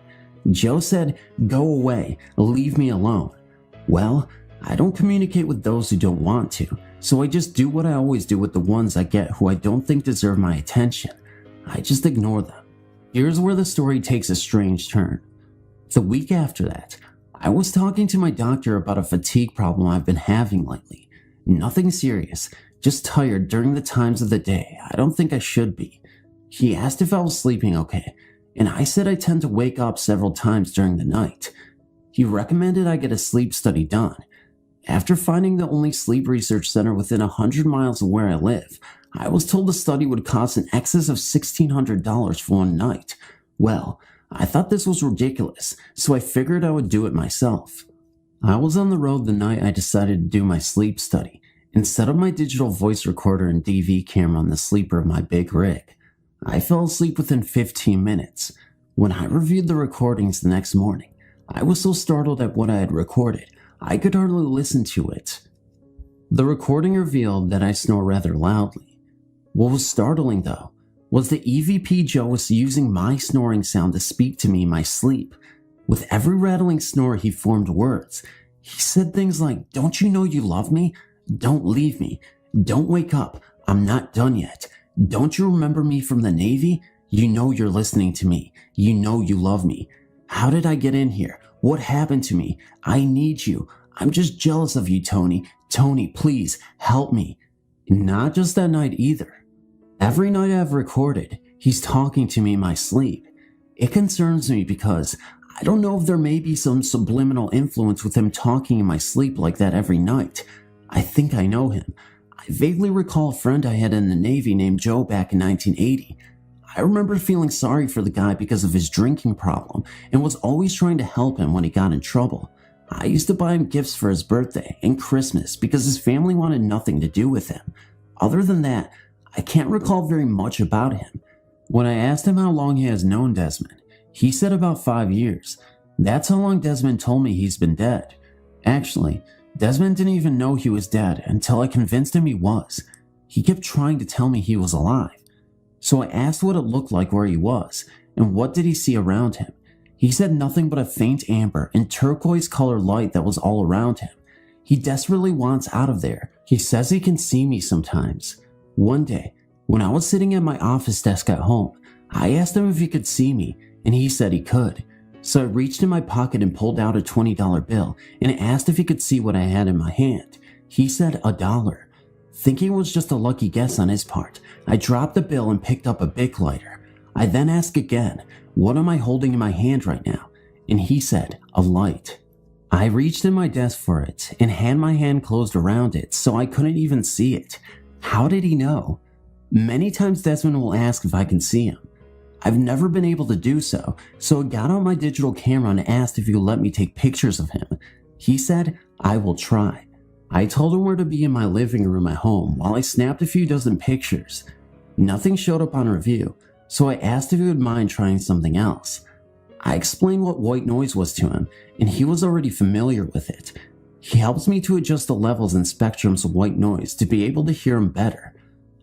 Joe said, "Go away, leave me alone." Well, I don't communicate with those who don't want to, so I just do what I always do with the ones I get who I don't think deserve my attention. I just ignore them. Here's where the story takes a strange turn. The week after that, I was talking to my doctor about a fatigue problem I've been having lately. Nothing serious, just tired during the times of the day I don't think I should be. He asked if I was sleeping okay, and I said I tend to wake up several times during the night. He recommended I get a sleep study done. After finding the only sleep research center within 100 miles of where I live, I was told the study would cost in excess of $1,600 for one night. Well, I thought this was ridiculous, so I figured I would do it myself. I was on the road the night I decided to do my sleep study, and set up my digital voice recorder and DV camera on the sleeper of my big rig. I fell asleep within 15 minutes. When I reviewed the recordings the next morning, I was so startled at what I had recorded, I could hardly listen to it. The recording revealed that I snore rather loudly. What was startling, though, was the EVP Joe was using my snoring sound to speak to me in my sleep. With every rattling snore, he formed words. He said things like, "Don't you know you love me? Don't leave me. Don't wake up. I'm not done yet. Don't you remember me from the Navy? You know you're listening to me. You know you love me. How did I get in here? What happened to me? I need you. I'm just jealous of you, Tony. Tony, please, help me." Not just that night either. Every night I've recorded, he's talking to me in my sleep. It concerns me because I don't know if there may be some subliminal influence with him talking in my sleep like that every night. I think I know him. I vaguely recall a friend I had in the Navy named Joe back in 1980. I remember feeling sorry for the guy because of his drinking problem and was always trying to help him when he got in trouble. I used to buy him gifts for his birthday and Christmas because his family wanted nothing to do with him. Other than that, I can't recall very much about him. When I asked him how long he has known Desmond, he said about 5 years. That's how long Desmond told me he's been dead. Actually, Desmond didn't even know he was dead until I convinced him he was. He kept trying to tell me he was alive. So I asked what it looked like where he was, and what did he see around him. He said nothing but a faint amber and turquoise colored light that was all around him. He desperately wants out of there. He says he can see me sometimes. One day, when I was sitting at my office desk at home, I asked him if he could see me, and he said he could. So I reached in my pocket and pulled out a $20 bill and asked if he could see what I had in my hand. He said $1. Thinking it was just a lucky guess on his part, I dropped the bill and picked up a Bic lighter. I then asked again, "What am I holding in my hand right now?" And he said, "A light." I reached in my desk for it and had my hand closed around it so I couldn't even see it. How did he know? Many times Desmond will ask if I can see him. I've never been able to do so, so I got out my digital camera and asked if he would let me take pictures of him. He said, "I will try." I told him where to be in my living room at home while I snapped a few dozen pictures. Nothing showed up on review, so I asked if he would mind trying something else. I explained what white noise was to him, and he was already familiar with it. He helps me to adjust the levels and spectrums of white noise to be able to hear him better.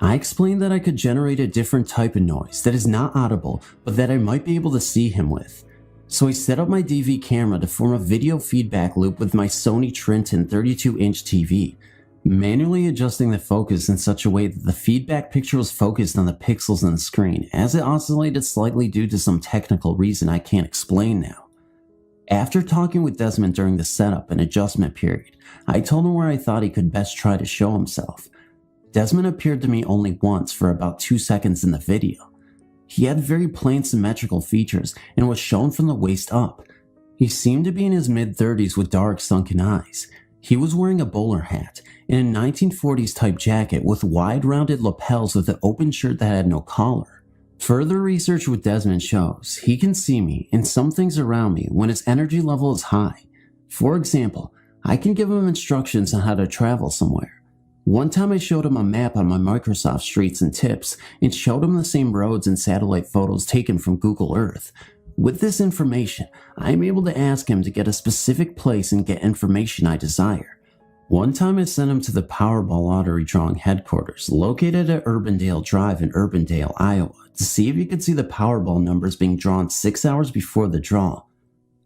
I explained that I could generate a different type of noise that is not audible, but that I might be able to see him with. So I set up my DV camera to form a video feedback loop with my Sony Trinton 32-inch TV, manually adjusting the focus in such a way that the feedback picture was focused on the pixels on the screen, as it oscillated slightly due to some technical reason I can't explain now. After talking with Desmond during the setup and adjustment period, I told him where I thought he could best try to show himself. Desmond appeared to me only once for about 2 seconds in the video. He had very plain symmetrical features and was shown from the waist up. He seemed to be in his mid-30s with dark sunken eyes. He was wearing a bowler hat and a 1940s type jacket with wide rounded lapels with an open shirt that had no collar. Further research with Desmond shows he can see me and some things around me when his energy level is high. For example, I can give him instructions on how to travel somewhere. One time I showed him a map on my Microsoft Streets and Tips and showed him the same roads and satellite photos taken from Google Earth. With this information, I am able to ask him to get a specific place and get information I desire. One time I sent him to the Powerball lottery drawing headquarters located at Urbandale Drive in Urbandale, Iowa, to see if he could see the Powerball numbers being drawn 6 hours before the draw.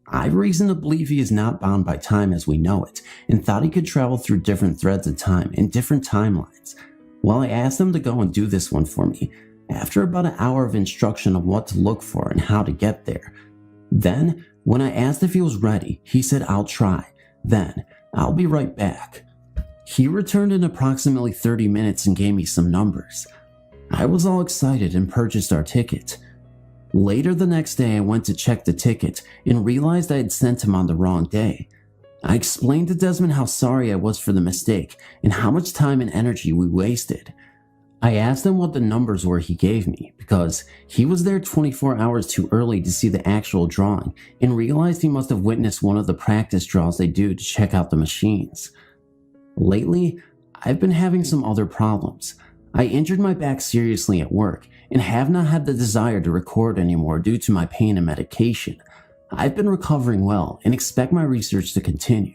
I have reason to believe he is not bound by time as we know it, and thought he could travel through different threads of time in different timelines. Well, I asked him to go and do this one for me, after about an hour of instruction on what to look for and how to get there. Then, when I asked if he was ready, he said, "I'll try. Then, I'll be right back." He returned in approximately 30 minutes and gave me some numbers. I was all excited and purchased our ticket. Later the next day, I went to check the ticket and realized I had sent him on the wrong day. I explained to Desmond how sorry I was for the mistake and how much time and energy we wasted. I asked him what the numbers were he gave me because he was there 24 hours too early to see the actual drawing and realized he must have witnessed one of the practice draws they do to check out the machines. Lately, I've been having some other problems. I injured my back seriously at work and have not had the desire to record anymore due to my pain and medication. I've been recovering well and expect my research to continue.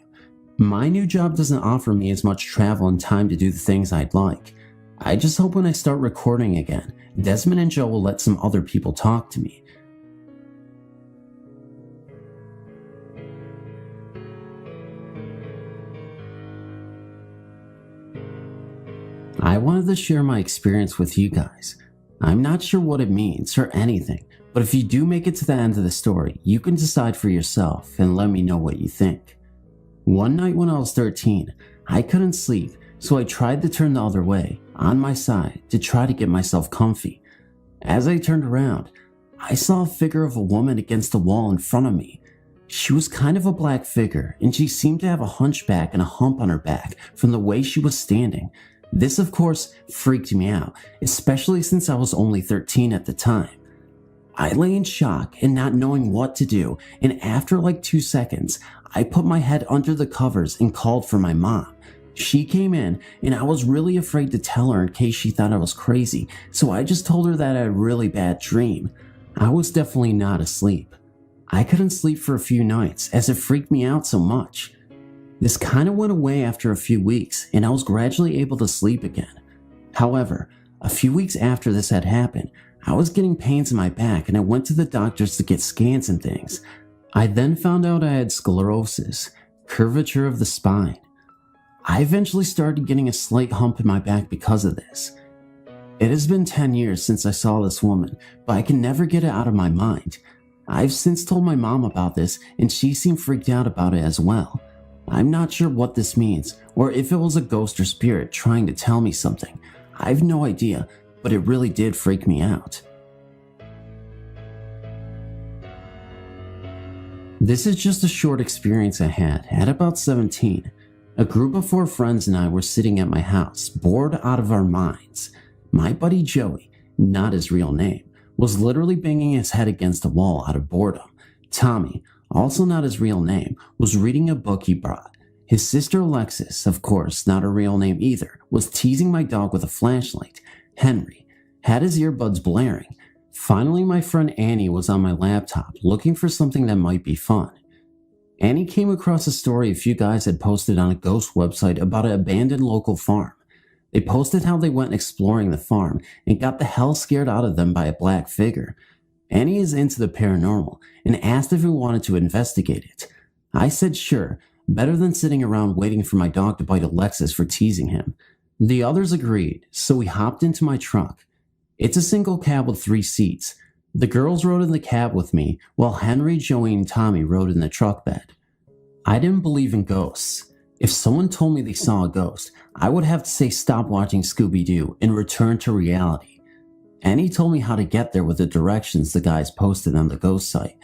My new job doesn't offer me as much travel and time to do the things I'd like. I just hope when I start recording again, Desmond and Joe will let some other people talk to me. I wanted to share my experience with you guys. I'm not sure what it means or anything, but if you do make it to the end of the story, you can decide for yourself and let me know what you think. One night when I was 13, I couldn't sleep, so I tried to turn the other way, on my side, to try to get myself comfy. As I turned around, I saw a figure of a woman against the wall in front of me. She was kind of a black figure, and she seemed to have a hunchback and a hump on her back from the way she was standing. This, of course, freaked me out, especially since I was only 13 at the time. I lay in shock and not knowing what to do, and after like 2 seconds, I put my head under the covers and called for my mom. She came in, and I was really afraid to tell her in case she thought I was crazy, so I just told her that I had a really bad dream. I was definitely not asleep. I couldn't sleep for a few nights as it freaked me out so much. This kind of went away after a few weeks, and I was gradually able to sleep again. However, a few weeks after this had happened, I was getting pains in my back and I went to the doctors to get scans and things. I then found out I had sclerosis, curvature of the spine. I eventually started getting a slight hump in my back because of this. It has been 10 years since I saw this woman, but I can never get it out of my mind. I've since told my mom about this and she seemed freaked out about it as well. I'm not sure what this means or if it was a ghost or spirit trying to tell me something. I have no idea, but it really did freak me out. This is just a short experience I had at about 17. A group of 4 friends and I were sitting at my house, bored out of our minds. My buddy Joey, not his real name, was literally banging his head against the wall out of boredom. Tommy, also not his real name, was reading a book he brought. His sister Alexis, of course not her real name either, was teasing my dog with a flashlight. Henry had his earbuds blaring. Finally, my friend Annie was on my laptop looking for something that might be fun. Annie came across a story a few guys had posted on a ghost website about an abandoned local farm. They posted how they went exploring the farm and got the hell scared out of them by a black figure. Annie is into the paranormal and asked if we wanted to investigate it. I said sure, better than sitting around waiting for my dog to bite Alexis for teasing him. The others agreed, so we hopped into my truck. It's a single cab with 3 seats. The girls rode in the cab with me, while Henry, Joey, and Tommy rode in the truck bed. I didn't believe in ghosts. If someone told me they saw a ghost, I would have to say stop watching Scooby-Doo and return to reality. Annie told me how to get there with the directions the guys posted on the ghost site.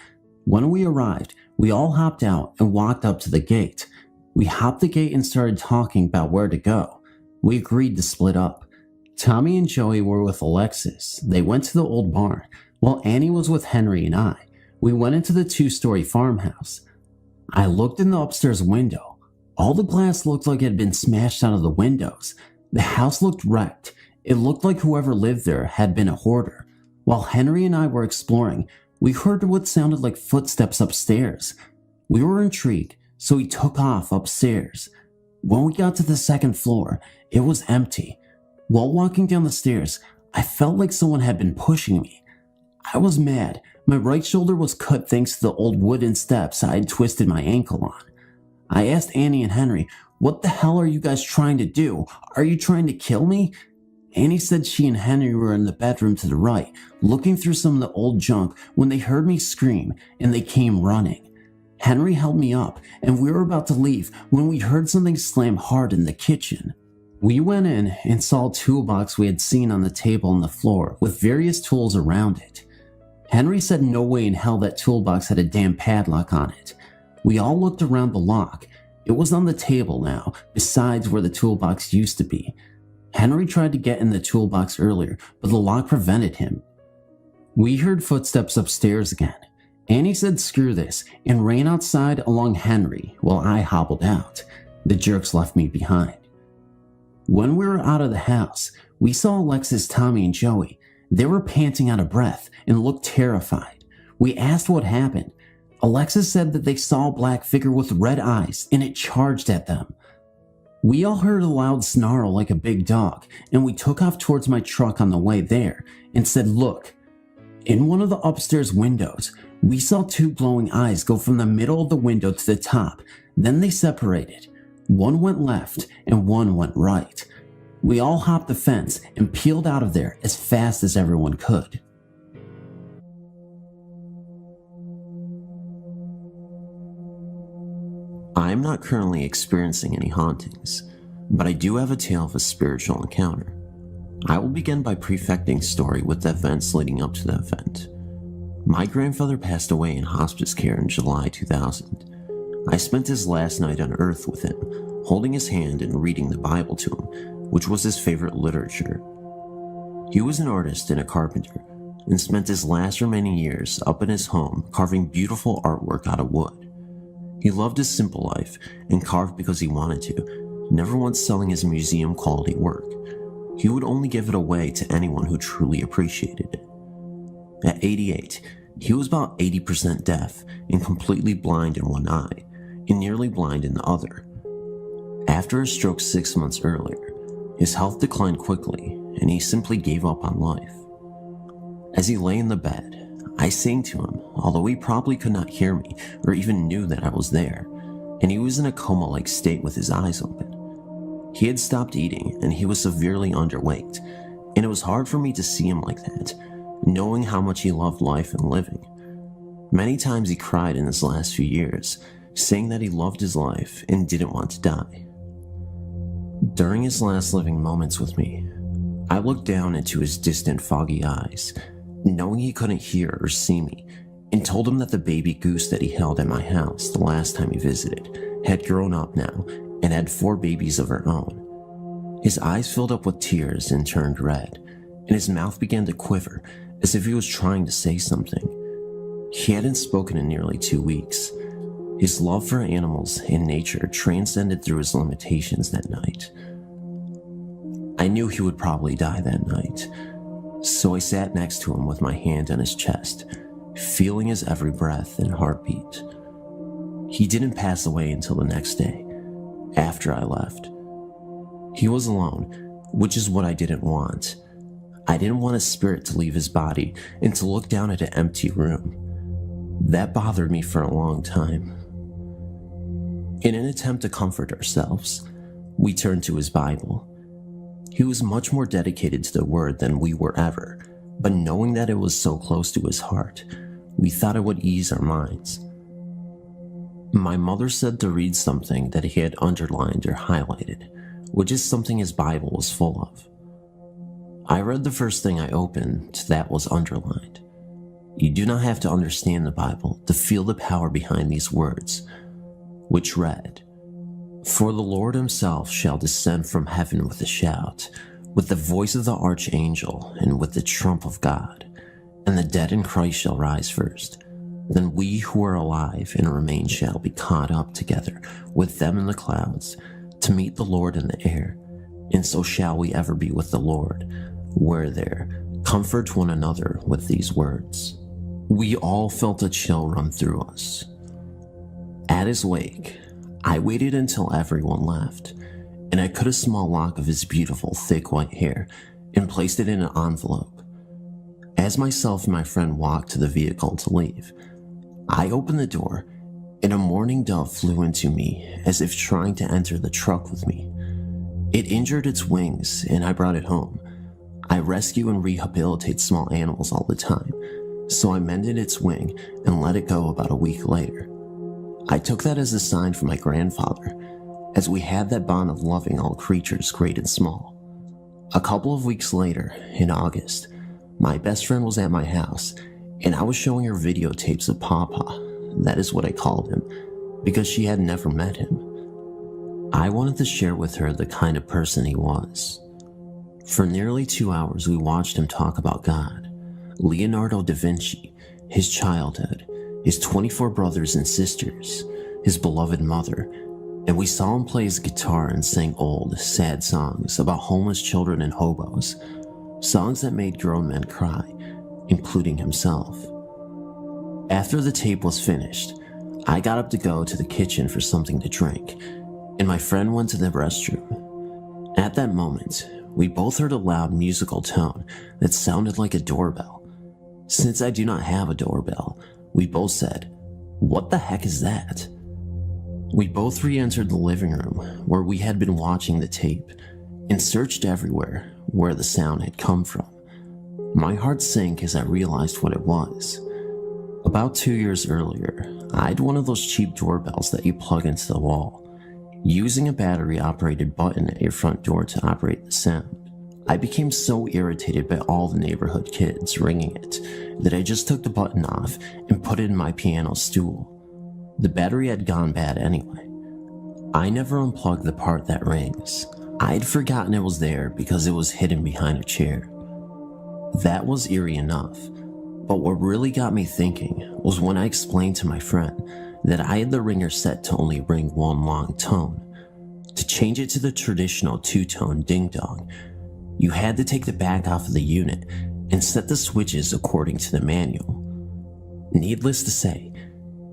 When we arrived, we all hopped out and walked up to the gate. We hopped the gate and started talking about where to go. We agreed to split up. Tommy and Joey were with Alexis. They went to the old barn, while Annie was with Henry and I. We went into the 2-story farmhouse. I looked in the upstairs window. All the glass looked like it had been smashed out of the windows. The house looked wrecked. It looked like whoever lived there had been a hoarder. While Henry and I were exploring, we heard what sounded like footsteps upstairs. We were intrigued, so we took off upstairs. When we got to the 2nd floor, it was empty. While walking down the stairs, I felt like someone had been pushing me. I was mad. My right shoulder was cut thanks to the old wooden steps I had twisted my ankle on. I asked Annie and Henry, "What the hell are you guys trying to do? Are you trying to kill me?" Annie said she and Henry were in the bedroom to the right, looking through some of the old junk when they heard me scream and they came running. Henry held me up and we were about to leave when we heard something slam hard in the kitchen. We went in and saw a toolbox we had seen on the table on the floor with various tools around it. Henry said no way in hell that toolbox had a damn padlock on it. We all looked around the lock. It was on the table now, besides where the toolbox used to be. Henry tried to get in the toolbox earlier, but the lock prevented him. We heard footsteps upstairs again. Annie said screw this and ran outside along Henry while I hobbled out. The jerks left me behind. When we were out of the house, we saw Alexis, Tommy, and Joey. They were panting out of breath and looked terrified. We asked what happened. Alexis said that they saw a black figure with red eyes and it charged at them. We all heard a loud snarl like a big dog, and we took off towards my truck on the way there and said, "Look." In one of the upstairs windows, we saw 2 glowing eyes go from the middle of the window to the top. Then they separated. One went left and one went right. We all hopped the fence and peeled out of there as fast as everyone could. I'm not currently experiencing any hauntings, but I do have a tale of a spiritual encounter. I will begin by prefecting story with the events leading up to the event. My grandfather passed away in hospice care in July 2000. I spent his last night on earth with him, holding his hand and reading the Bible to him, which was his favorite literature. He was an artist and a carpenter, and spent his last remaining years up in his home carving beautiful artwork out of wood. He loved his simple life and carved because he wanted to, never once selling his museum quality work. He would only give it away to anyone who truly appreciated it. At 88, he was about 80% deaf and completely blind in one eye, and nearly blind in the other. After a stroke 6 months earlier, his health declined quickly and he simply gave up on life. As he lay in the bed, I sang to him, although he probably could not hear me or even knew that I was there, and he was in a coma-like state with his eyes open. He had stopped eating and he was severely underweight, and it was hard for me to see him like that, knowing how much he loved life and living. Many times he cried in his last few years, saying that he loved his life and didn't want to die. During his last living moments with me, I looked down into his distant, foggy eyes, knowing he couldn't hear or see me, and told him that the baby goose that he held at my house the last time he visited had grown up now and had 4 babies of her own. His eyes filled up with tears and turned red, and his mouth began to quiver as if he was trying to say something. He hadn't spoken in nearly 2 weeks. His love for animals and nature transcended through his limitations that night. I knew he would probably die that night, so I sat next to him with my hand on his chest, feeling his every breath and heartbeat. He didn't pass away until the next day, after I left. He was alone, which is what I didn't want. I didn't want his spirit to leave his body and to look down at an empty room. That bothered me for a long time. In an attempt to comfort ourselves, we turned to his Bible. He was much more dedicated to the word than we were ever, but knowing that it was so close to his heart, we thought it would ease our minds. My mother said to read something that he had underlined or highlighted, which is something his Bible was full of. I read the first thing I opened that was underlined. You do not have to understand the Bible to feel the power behind these words, which read, "For the Lord himself shall descend from heaven with a shout, with the voice of the archangel, and with the trump of God, and the dead in Christ shall rise first. Then we who are alive and remain shall be caught up together with them in the clouds, to meet the Lord in the air, and so shall we ever be with the Lord. Where there, comfort one another with these words." We all felt a chill run through us. At his wake, I waited until everyone left, and I cut a small lock of his beautiful, thick white hair and placed it in an envelope. As myself and my friend walked to the vehicle to leave, I opened the door, and a mourning dove flew into me as if trying to enter the truck with me. It injured its wings, and I brought it home. I rescue and rehabilitate small animals all the time, so I mended its wing and let it go about a week later. I took that as a sign from my grandfather, as we had that bond of loving all creatures great and small. A couple of weeks later, in August, my best friend was at my house, and I was showing her videotapes of Papa, that is what I called him, because she had never met him. I wanted to share with her the kind of person he was. For nearly 2 hours we watched him talk about God, Leonardo da Vinci, his childhood, his 24 brothers and sisters, his beloved mother, and we saw him play his guitar and sing old, sad songs about homeless children and hobos, songs that made grown men cry, including himself. After the tape was finished, I got up to go to the kitchen for something to drink, and my friend went to the restroom. At that moment, we both heard a loud musical tone that sounded like a doorbell. Since I do not have a doorbell, we both said, "What the heck is that?" We both re-entered the living room where we had been watching the tape and searched everywhere where the sound had come from. My heart sank as I realized what it was. About 2 years earlier, I had one of those cheap doorbells that you plug into the wall, using a battery-operated button at your front door to operate the sound. I became so irritated by all the neighborhood kids ringing it that I just took the button off and put it in my piano stool. The battery had gone bad anyway. I never unplugged the part that rings. I'd forgotten it was there because it was hidden behind a chair. That was eerie enough, but what really got me thinking was when I explained to my friend that I had the ringer set to only ring one long tone. To change it to the traditional two-tone ding-dong, you had to take the back off of the unit and set the switches according to the manual. Needless to say,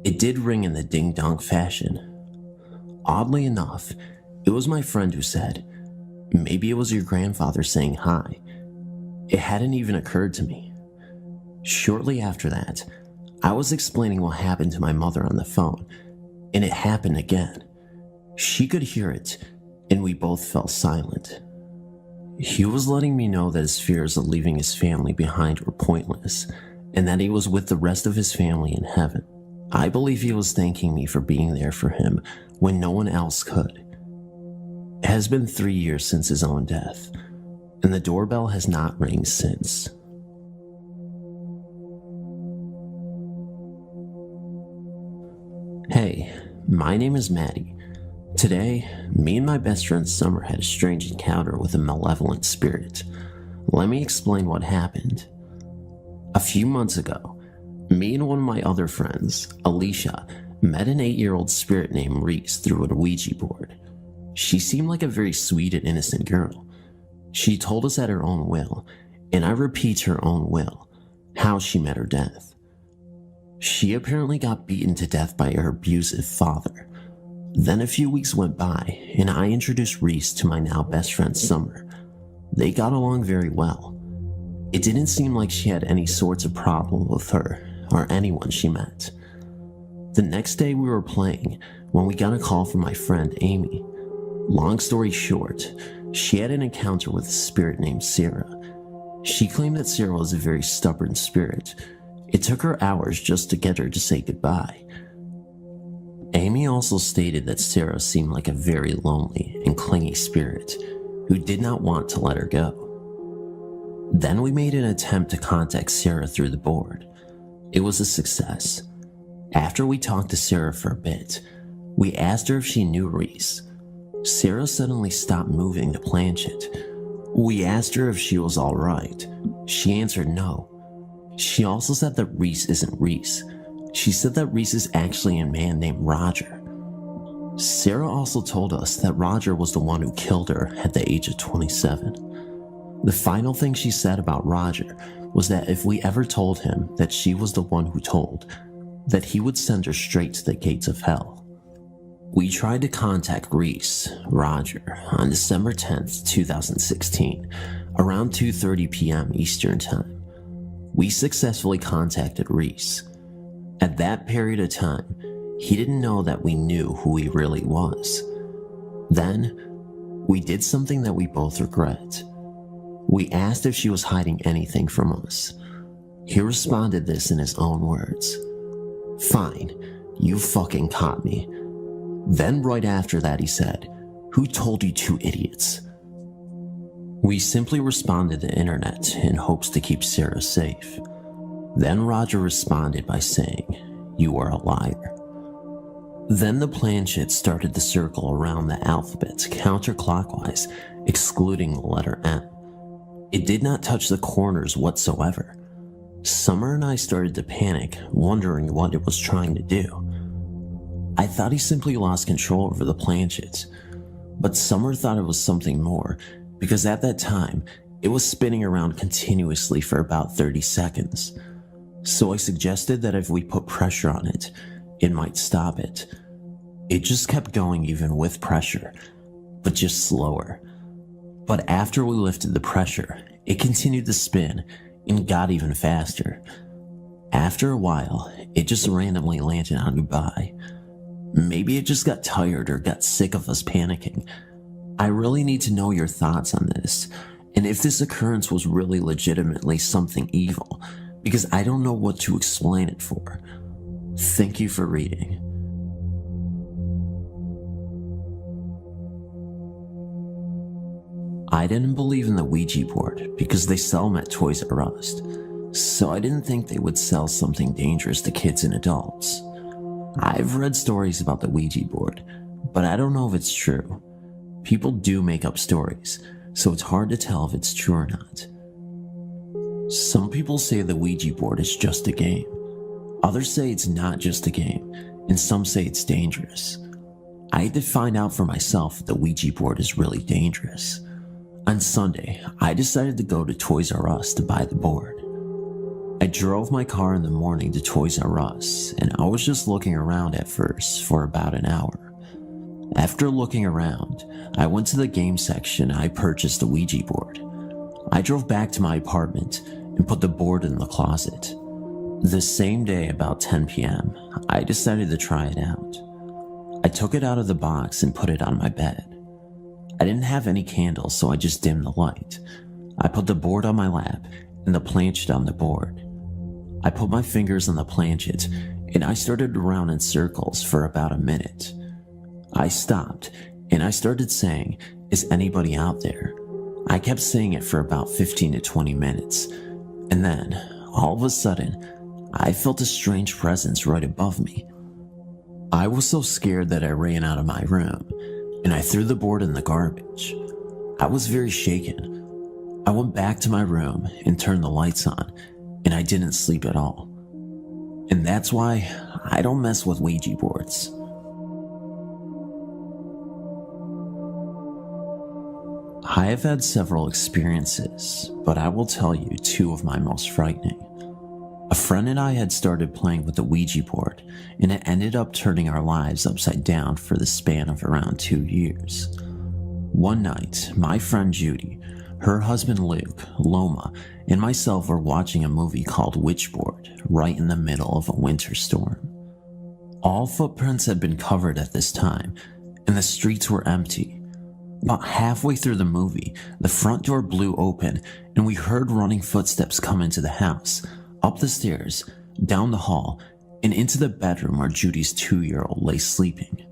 it did ring in the ding-dong fashion. Oddly enough, It was my friend who said, "Maybe it was your grandfather saying hi." It hadn't even occurred to me. Shortly after that, I was explaining what happened to my mother on the phone, and it happened again. She could hear it, and we both fell silent. He was letting me know that his fears of leaving his family behind were pointless, and that he was with the rest of his family in heaven. I believe he was thanking me for being there for him when no one else could. It has been 3 years since his own death, and the doorbell has not rang since. Hey, my name is Maddie. Today, me and my best friend Summer had a strange encounter with a malevolent spirit. Let me explain what happened. A few months ago, me and one of my other friends, Alicia, met an 8-year-old spirit named Reese through a Ouija board. She seemed like a very sweet and innocent girl. She told us at her own will, and I repeat her own will, how she met her death. She apparently got beaten to death by her abusive father. Then a few weeks went by, and I introduced Reese to my now best friend Summer. They got along very well. It didn't seem like she had any sorts of problem with her or anyone she met. The next day we were playing when we got a call from my friend Amy. Long story short, she had an encounter with a spirit named Sarah. She claimed that Sarah was a very stubborn spirit. It took her hours just to get her to say goodbye. Amy also stated that Sarah seemed like a very lonely and clingy spirit who did not want to let her go. Then we made an attempt to contact Sarah through the board. It was a success. After we talked to Sarah for a bit, we asked her if she knew Reese. Sarah suddenly stopped moving the planchette. We asked her if she was alright. She answered no. She also said that Reese isn't Reese. She said that Reese is actually a man named Roger. Sarah also told us that Roger was the one who killed her at the age of 27. The final thing she said about Roger was that if we ever told him that she was the one who told, that he would send her straight to the gates of hell. We tried to contact Reese, Roger, on December 10th, 2016, around 2:30 p.m. Eastern Time. We successfully contacted Reese. At that period of time, he didn't know that we knew who he really was. Then, we did something that we both regret. We asked if she was hiding anything from us. He responded this in his own words. "Fine, you fucking caught me." Then right after that he said, "Who told you two idiots?" We simply responded to the internet in hopes to keep Sarah safe. Then Roger responded by saying, "You are a liar." Then the planchette started to circle around the alphabet counterclockwise, excluding the letter M. It did not touch the corners whatsoever. Summer and I started to panic, wondering what it was trying to do. I thought he simply lost control over the planchette, but Summer thought it was something more, because at that time, it was spinning around continuously for about 30 seconds. So I suggested that if we put pressure on it, it might stop it. It just kept going even with pressure, but just slower. But after we lifted the pressure, it continued to spin and got even faster. After a while, it just randomly landed on Dubai. Maybe it just got tired or got sick of us panicking. I really need to know your thoughts on this, and if this occurrence was really legitimately something evil, because I don't know what to explain it for. Thank you for reading. I didn't believe in the Ouija board because they sell them at Toys R Us, so I didn't think they would sell something dangerous to kids and adults. I've read stories about the Ouija board, but I don't know if it's true. People do make up stories, so it's hard to tell if it's true or not. Some people say the Ouija board is just a game. Others say it's not just a game, and some say it's dangerous. I had to find out for myself if the Ouija board is really dangerous. On Sunday, I decided to go to Toys R Us to buy the board. I drove my car in the morning to Toys R Us, and I was just looking around at first for about an hour. After looking around, I went to the game section and I purchased a Ouija board. I drove back to my apartment and put the board in the closet. The same day, about 10 p.m., I decided to try it out. I took it out of the box and put it on my bed. I didn't have any candles, so I just dimmed the light. I put the board on my lap and the planchet on the board. I put my fingers on the planchet and I started to round in circles for about a minute. I stopped and I started saying, "Is anybody out there?" I kept saying it for about 15 to 20 minutes, and then, all of a sudden, I felt a strange presence right above me. I was so scared that I ran out of my room, and I threw the board in the garbage. I was very shaken. I went back to my room and turned the lights on, and I didn't sleep at all. And that's why I don't mess with Ouija boards. I have had several experiences, but I will tell you two of my most frightening. A friend and I had started playing with the Ouija board, and it ended up turning our lives upside down for the span of around 2 years. One night, my friend Judy, her husband Luke, Loma, and myself were watching a movie called Witchboard right in the middle of a winter storm. All footprints had been covered at this time, and the streets were empty. About halfway through the movie, the front door blew open and we heard running footsteps come into the house, up the stairs, down the hall, and into the bedroom where Judy's 2-year-old lay sleeping.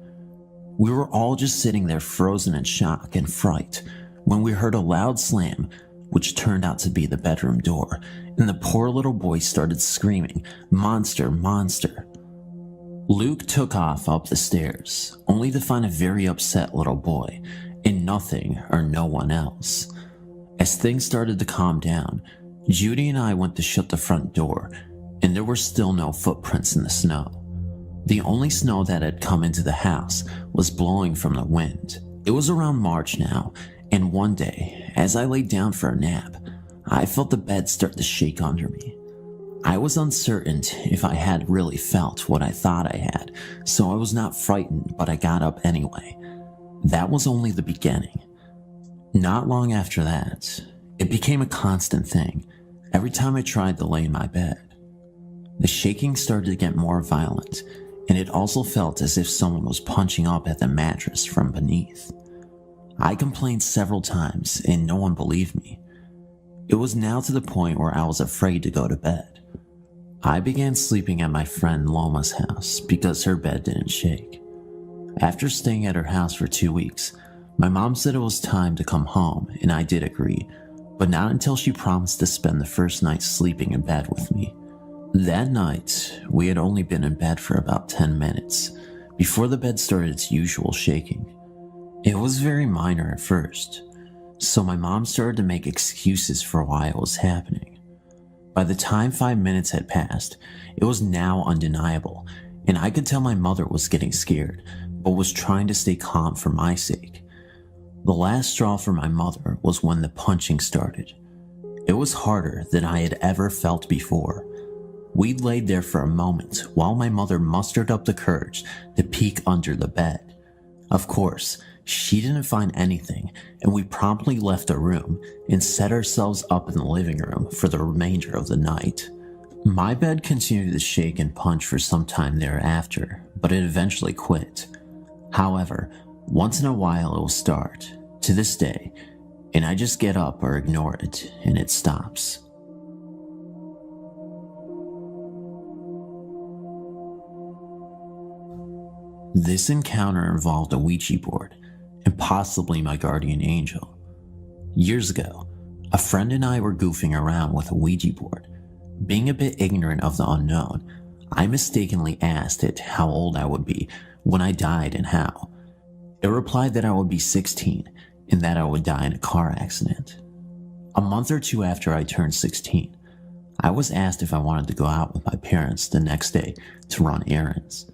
We were all just sitting there frozen in shock and fright when we heard a loud slam, which turned out to be the bedroom door, and the poor little boy started screaming, "Monster, monster." Luke took off up the stairs, only to find a very upset little boy, and nothing or no one else. As things started to calm down, Judy and I went to shut the front door, and there were still no footprints in the snow. The only snow that had come into the house was blowing from the wind. It was around March now, and one day, as I laid down for a nap, I felt the bed start to shake under me. I was uncertain if I had really felt what I thought I had, so I was not frightened, but I got up anyway. That was only the beginning. Not long after that, it became a constant thing every time I tried to lay in my bed. The shaking started to get more violent, and it also felt as if someone was punching up at the mattress from beneath. I complained several times, and no one believed me. It was now to the point where I was afraid to go to bed. I began sleeping at my friend Loma's house because her bed didn't shake. After staying at her house for 2 weeks, my mom said it was time to come home, and I did agree, but not until she promised to spend the first night sleeping in bed with me. That night, we had only been in bed for about 10 minutes before the bed started its usual shaking. It was very minor at first, so my mom started to make excuses for why it was happening. By the time 5 minutes had passed, it was now undeniable, and I could tell my mother was getting scared, but was trying to stay calm for my sake. The last straw for my mother was when the punching started. It was harder than I had ever felt before. We laid there for a moment while my mother mustered up the courage to peek under the bed. Of course, she didn't find anything, and we promptly left the room and set ourselves up in the living room for the remainder of the night. My bed continued to shake and punch for some time thereafter, but it eventually quit. However, once in a while it will start, to this day, and I just get up or ignore it, and it stops. This encounter involved a Ouija board, and possibly my guardian angel. Years ago, a friend and I were goofing around with a Ouija board. Being a bit ignorant of the unknown, I mistakenly asked it how old I would be when I died and how. It replied that I would be 16 and that I would die in a car accident. A month or two after I turned 16, I was asked if I wanted to go out with my parents the next day to run errands.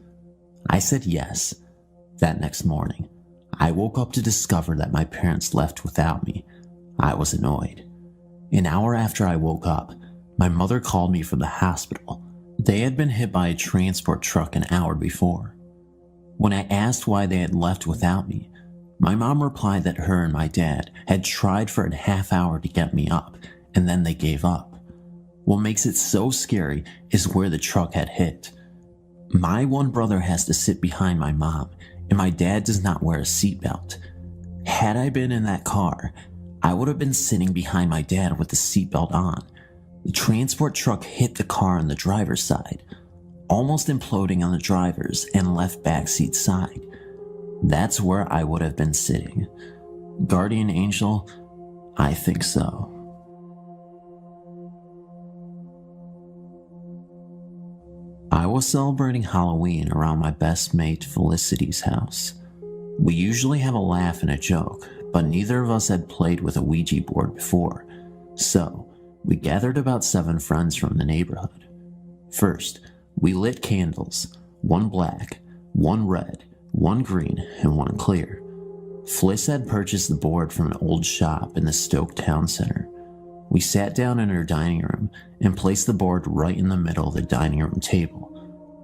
I said yes. That next morning, I woke up to discover that my parents left without me. I was annoyed. An hour after I woke up, my mother called me from the hospital. They had been hit by a transport truck an hour before. When I asked why they had left without me, my mom replied that her and my dad had tried for a half hour to get me up, and then they gave up. What makes it so scary is where the truck had hit. My one brother has to sit behind my mom, and my dad does not wear a seatbelt. Had I been in that car, I would have been sitting behind my dad with the seatbelt on. The transport truck hit the car on the driver's side, almost imploding on the driver's and left backseat side. That's where I would have been sitting. Guardian angel? I think so. I was celebrating Halloween around my best mate Felicity's house. We usually have a laugh and a joke, but neither of us had played with a Ouija board before, so we gathered about 7 friends from the neighborhood. First, we lit candles, 1 black, 1 red, 1 green, and 1 clear. Fliss had purchased the board from an old shop in the Stoke Town Center. We sat down in her dining room and placed the board right in the middle of the dining room table.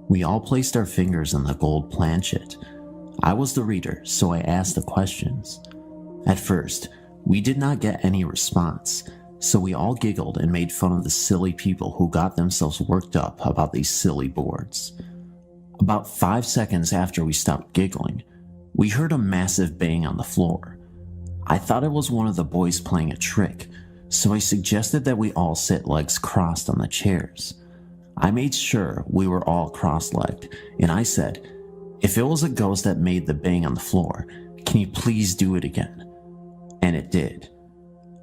We all placed our fingers on the gold planchet. I was the reader, so I asked the questions. At first, we did not get any response, so we all giggled and made fun of the silly people who got themselves worked up about these silly boards. About 5 seconds after we stopped giggling, we heard a massive bang on the floor. I thought it was one of the boys playing a trick, so I suggested that we all sit legs crossed on the chairs. I made sure we were all cross-legged, and I said, "If it was a ghost that made the bang on the floor, can you please do it again?" And it did.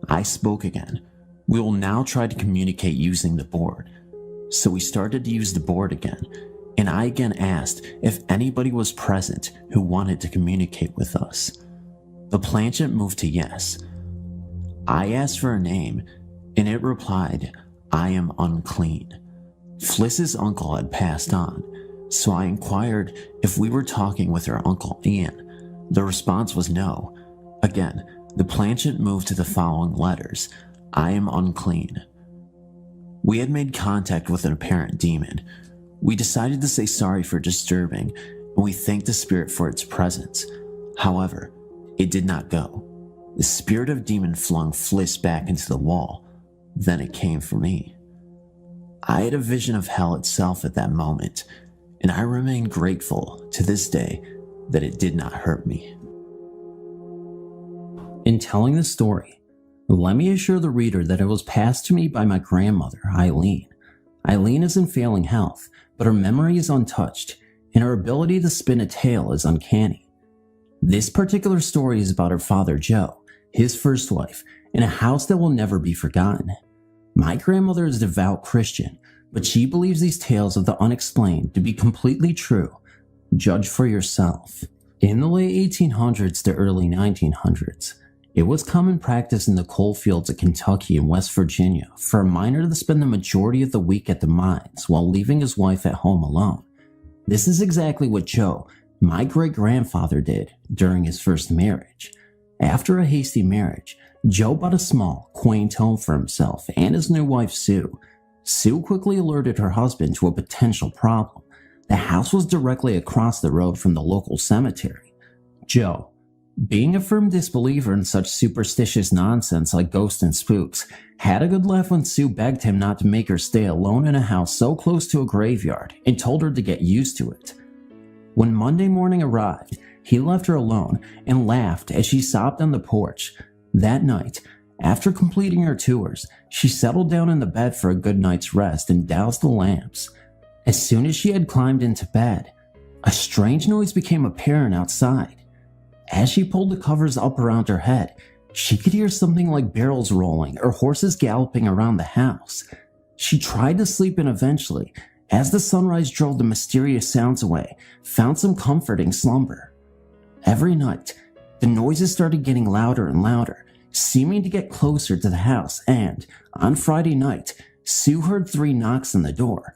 I spoke again. We will now try to communicate using the board. So we started to use the board again, and I again asked if anybody was present who wanted to communicate with us. The planchet moved to yes. I asked for a name, and it replied, "I am unclean." Fliss's uncle had passed on, so I inquired if we were talking with her uncle Ian. The response was no. Again, the planchet moved to the following letters, "I am unclean." We had made contact with an apparent demon. We decided to say sorry for disturbing, and we thanked the spirit for its presence. However, it did not go. The spirit of demon flung Fliss back into the wall. Then it came for me. I had a vision of hell itself at that moment, and I remain grateful to this day that it did not hurt me. In telling the story, let me assure the reader that it was passed to me by my grandmother, Eileen. Eileen is in failing health, but her memory is untouched, and her ability to spin a tale is uncanny. This particular story is about her father, Joe, his first wife, and a house that will never be forgotten. My grandmother is a devout Christian, but she believes these tales of the unexplained to be completely true. Judge for yourself. In the late 1800s to early 1900s, it was common practice in the coal fields of Kentucky and West Virginia for a miner to spend the majority of the week at the mines while leaving his wife at home alone. This is exactly what Joe, my great-grandfather, did during his first marriage. After a hasty marriage, Joe bought a small, quaint home for himself and his new wife, Sue. Sue quickly alerted her husband to a potential problem. The house was directly across the road from the local cemetery. Joe, being a firm disbeliever in such superstitious nonsense like ghosts and spooks, had a good laugh when Sue begged him not to make her stay alone in a house so close to a graveyard and told her to get used to it. When Monday morning arrived, he left her alone and laughed as she sobbed on the porch. That night, after completing her tours, she settled down in the bed for a good night's rest and doused the lamps. As soon as she had climbed into bed, a strange noise became apparent outside. As she pulled the covers up around her head, she could hear something like barrels rolling or horses galloping around the house. She tried to sleep and eventually, as the sunrise drove the mysterious sounds away, found some comforting slumber. Every night, the noises started getting louder and louder, seeming to get closer to the house, and, on Friday night, Sue heard 3 knocks on the door.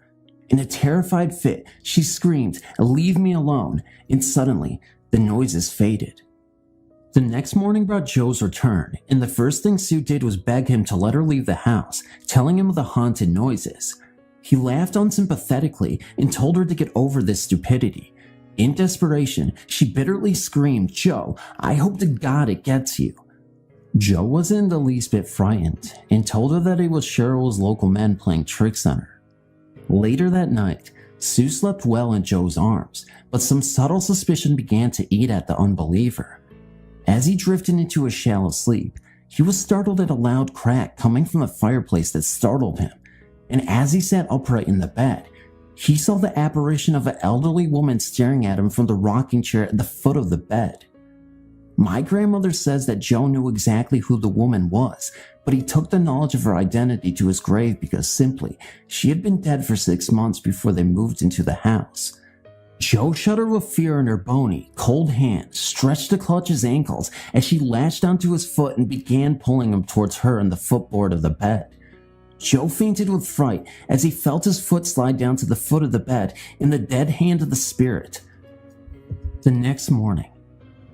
In a terrified fit, she screamed, "Leave me alone," and suddenly, the noises faded. The next morning brought Joe's return, and the first thing Sue did was beg him to let her leave the house, telling him of the haunted noises. He laughed unsympathetically and told her to get over this stupidity. In desperation, she bitterly screamed, "Joe, I hope to God it gets you." Joe wasn't the least bit frightened and told her that it was Cheryl's local men playing tricks on her. Later that night, Sue slept well in Joe's arms, but some subtle suspicion began to eat at the unbeliever. As he drifted into a shallow sleep, he was startled at a loud crack coming from the fireplace that startled him, and as he sat upright in the bed, he saw the apparition of an elderly woman staring at him from the rocking chair at the foot of the bed. My grandmother says that Joe knew exactly who the woman was, but he took the knowledge of her identity to his grave because simply, she had been dead for 6 months before they moved into the house. Joe shuddered with fear and her bony, cold hand stretched to clutch his ankles as she latched onto his foot and began pulling him towards her and the footboard of the bed. Joe fainted with fright as he felt his foot slide down to the foot of the bed in the dead hand of the spirit. The next morning,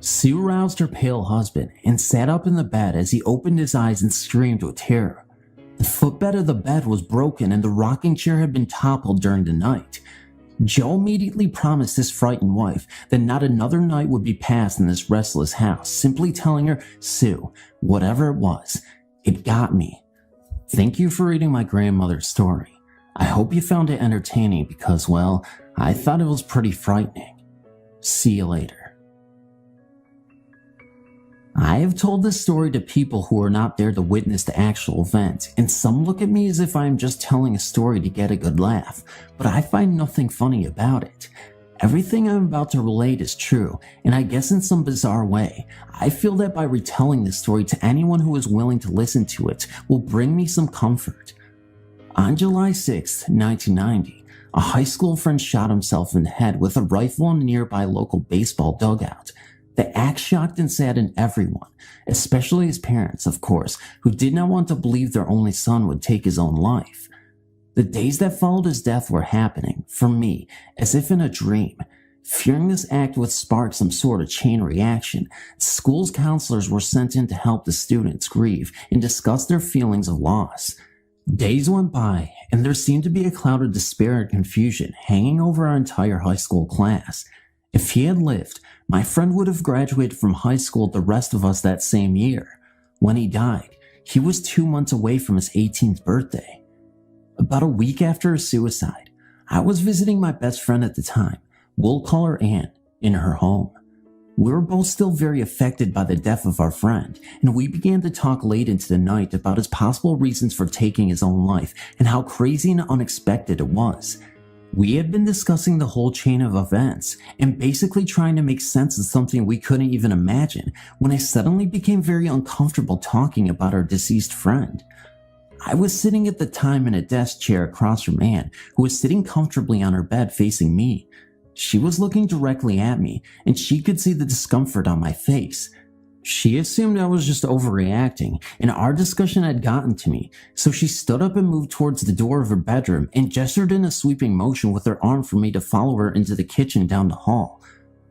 Sue roused her pale husband and sat up in the bed as he opened his eyes and screamed with terror. The footbed of the bed was broken and the rocking chair had been toppled during the night. Joe immediately promised his frightened wife that not another night would be passed in this restless house, simply telling her, "Sue, whatever it was, it got me." Thank you for reading my grandmother's story. I hope you found it entertaining because, well, I thought it was pretty frightening. See you later. I have told this story to people who are not there to witness the actual event, and some look at me as if I am just telling a story to get a good laugh, but I find nothing funny about it. Everything I'm about to relate is true, and I guess in some bizarre way, I feel that by retelling this story to anyone who is willing to listen to it will bring me some comfort. On July 6, 1990, a high school friend shot himself in the head with a rifle in a nearby local baseball dugout. The act shocked and saddened everyone, especially his parents, of course, who did not want to believe their only son would take his own life. The days that followed his death were happening, for me, as if in a dream. Fearing this act would spark some sort of chain reaction, school's counselors were sent in to help the students grieve and discuss their feelings of loss. Days went by, and there seemed to be a cloud of despair and confusion hanging over our entire high school class. If he had lived, my friend would have graduated from high school with the rest of us that same year. When he died, he was 2 months away from his 18th birthday. About a week after his suicide, I was visiting my best friend at the time, we'll call her Anne, in her home. We were both still very affected by the death of our friend, and we began to talk late into the night about his possible reasons for taking his own life and how crazy and unexpected it was. We had been discussing the whole chain of events and basically trying to make sense of something we couldn't even imagine when I suddenly became very uncomfortable talking about our deceased friend. I was sitting at the time in a desk chair across from Anne, who was sitting comfortably on her bed facing me. She was looking directly at me, and she could see the discomfort on my face. She assumed I was just overreacting, and our discussion had gotten to me, so she stood up and moved towards the door of her bedroom and gestured in a sweeping motion with her arm for me to follow her into the kitchen down the hall.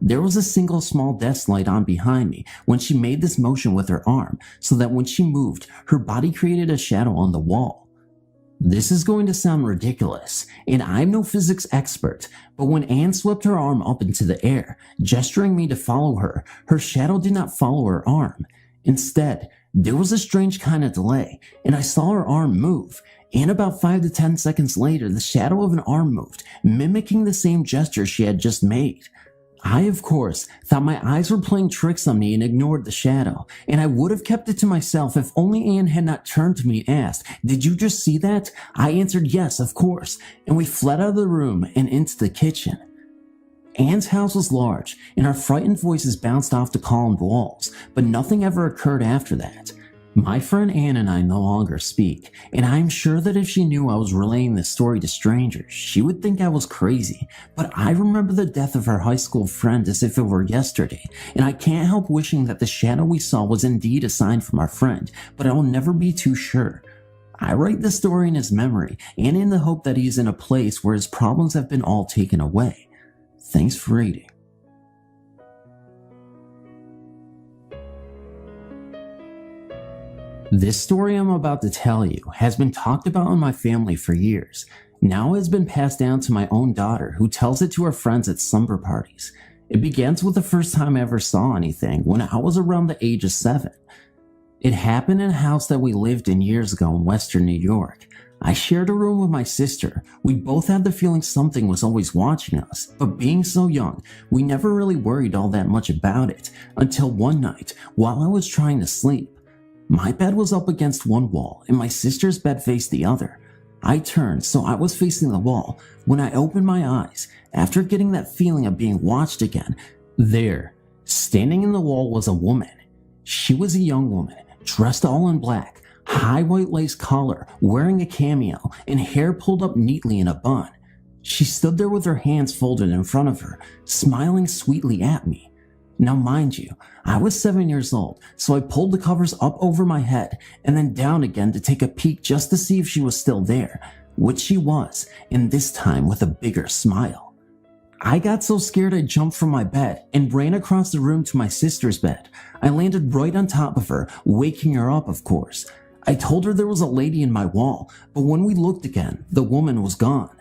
There was a single small desk light on behind me when she made this motion with her arm, so that when she moved, her body created a shadow on the wall. This is going to sound ridiculous, and I'm no physics expert, but when Anne swept her arm up into the air, gesturing me to follow her, her shadow did not follow her arm. Instead, there was a strange kind of delay, and I saw her arm move, and about 5 to 10 seconds later, the shadow of an arm moved, mimicking the same gesture she had just made. I, of course, thought my eyes were playing tricks on me and ignored the shadow, and I would have kept it to myself if only Anne had not turned to me and asked, "Did you just see that?" I answered yes, of course, and we fled out of the room and into the kitchen. Anne's house was large, and our frightened voices bounced off the columned walls, but nothing ever occurred after that. My friend Anne and I no longer speak, and I'm sure that if she knew I was relaying this story to strangers, she would think I was crazy, but I remember the death of her high school friend as if it were yesterday, and I can't help wishing that the shadow we saw was indeed a sign from our friend, but I will never be too sure. I write the story in his memory, and in the hope that he is in a place where his problems have been all taken away. Thanks for reading. This story I'm about to tell you has been talked about in my family for years. now has been passed down to my own daughter, who tells it to her friends at slumber parties. It begins with the first time I ever saw anything when I was around the age of 7. It happened in a house that we lived in years ago in Western New York. I shared a room with my sister. We both had the feeling something was always watching us, but being so young, we never really worried all that much about it until one night while I was trying to sleep. My bed was up against one wall and my sister's bed faced the other. I turned so I was facing the wall. When I opened my eyes, after getting that feeling of being watched again, there, standing in the wall, was a woman. She was a young woman, dressed all in black, high white lace collar, wearing a cameo, and hair pulled up neatly in a bun. She stood there with her hands folded in front of her, smiling sweetly at me. Now mind you, I was 7 years old, so I pulled the covers up over my head and then down again to take a peek just to see if she was still there, which she was, and this time with a bigger smile. I got so scared I jumped from my bed and ran across the room to my sister's bed. I landed right on top of her, waking her up, of course. I told her there was a lady in my wall, but when we looked again, the woman was gone.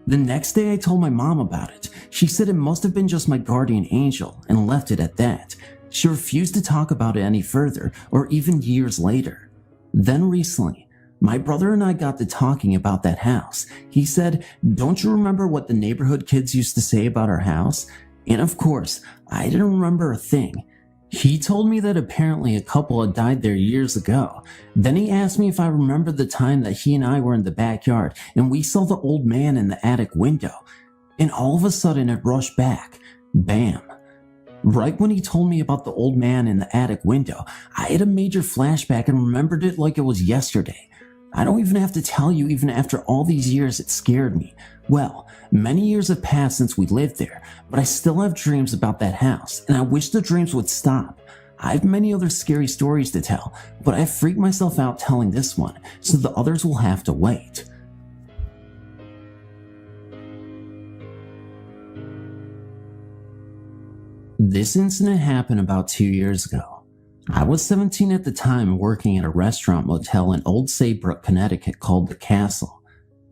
The next day I told my mom about it. She said it must have been just my guardian angel and left it at that. She refused to talk about it any further or even years later. Then recently, my brother and I got to talking about that house. He said, "Don't you remember what the neighborhood kids used to say about our house?" And of course, I didn't remember a thing. He told me that apparently a couple had died there years ago. Then he asked me if I remembered the time that he and I were in the backyard and we saw the old man in the attic window. And all of a sudden it rushed back. Bam. Right when he told me about the old man in the attic window, I had a major flashback and remembered it like it was yesterday. I don't even have to tell you, even after all these years, it scared me. Well, many years have passed since we lived there, but I still have dreams about that house, and I wish the dreams would stop. I have many other scary stories to tell, but I freaked myself out telling this one, so the others will have to wait. This incident happened about 2 years ago. I was 17 at the time, working at a restaurant motel in Old Saybrook, Connecticut called The Castle.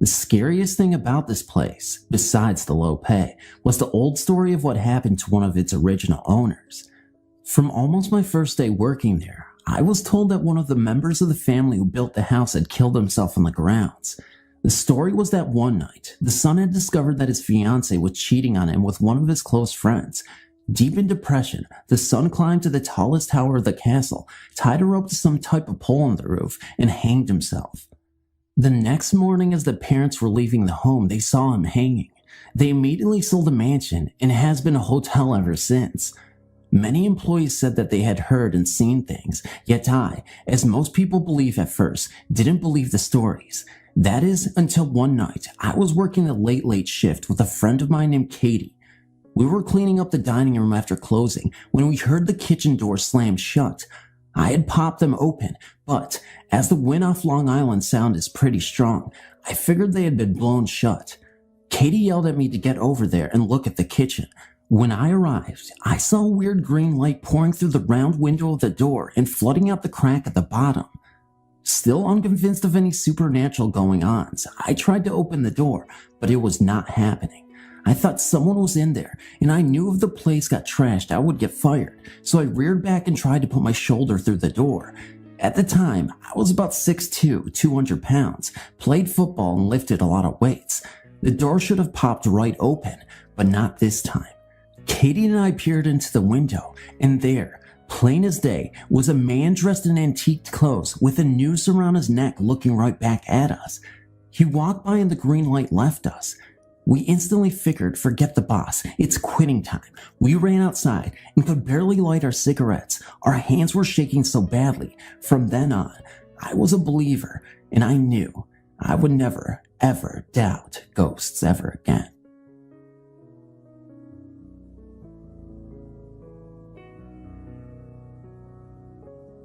The scariest thing about this place, besides the low pay, was the old story of what happened to one of its original owners. From almost my first day working there, I was told that one of the members of the family who built the house had killed himself on the grounds. The story was that one night, the son had discovered that his fiancée was cheating on him with one of his close friends. Deep in depression, the son climbed to the tallest tower of the castle, tied a rope to some type of pole on the roof, and hanged himself. The next morning, as the parents were leaving the home, they saw him hanging. They immediately sold the mansion, and it has been a hotel ever since. Many employees said that they had heard and seen things, yet I, as most people believe at first, didn't believe the stories. That is, until one night, I was working a late shift with a friend of mine named Katie. We were cleaning up the dining room after closing when we heard the kitchen door slam shut. I had popped them open, but as the wind off Long Island Sound is pretty strong, I figured they had been blown shut. Katie yelled at me to get over there and look at the kitchen. When I arrived, I saw a weird green light pouring through the round window of the door and flooding out the crack at the bottom. Still unconvinced of any supernatural going-ons, I tried to open the door, but it was not happening. I thought someone was in there, and I knew if the place got trashed, I would get fired, so I reared back and tried to put my shoulder through the door. At the time, I was about 6'2", 200 pounds, played football and lifted a lot of weights. The door should have popped right open, but not this time. Katie and I peered into the window, and there, plain as day, was a man dressed in antiqued clothes with a noose around his neck looking right back at us. He walked by and the green light left us. We instantly figured, forget the boss, it's quitting time. We ran outside and could barely light our cigarettes. Our hands were shaking so badly. From then on, I was a believer, and I knew I would never, ever doubt ghosts ever again.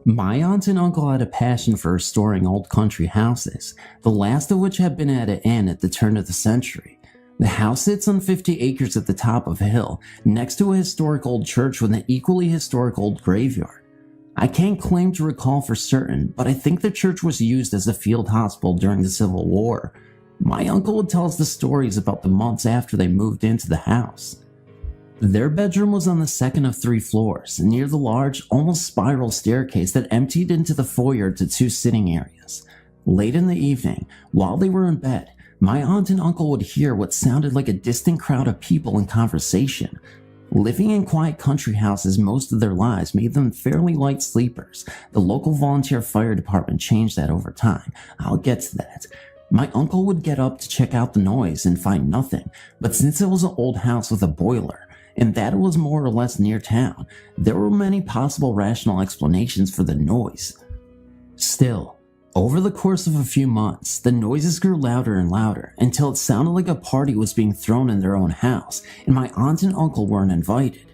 My aunt and uncle had a passion for restoring old country houses, the last of which had been at an end at the turn of the century. The house sits on 50 acres at the top of a hill, next to a historic old church with an equally historic old graveyard. I can't claim to recall for certain, but I think the church was used as a field hospital during the Civil War. My uncle would tell us the stories about the months after they moved into the house. Their bedroom was on the second of 3 floors, near the large, almost spiral staircase that emptied into the foyer to 2 sitting areas. Late in the evening, while they were in bed, my aunt and uncle would hear what sounded like a distant crowd of people in conversation. Living in quiet country houses most of their lives made them fairly light sleepers. The local volunteer fire department changed that over time. I'll get to that. My uncle would get up to check out the noise and find nothing, but since it was an old house with a boiler, and that it was more or less near town, there were many possible rational explanations for the noise. Still, over the course of a few months, the noises grew louder and louder until it sounded like a party was being thrown in their own house, and my aunt and uncle weren't invited.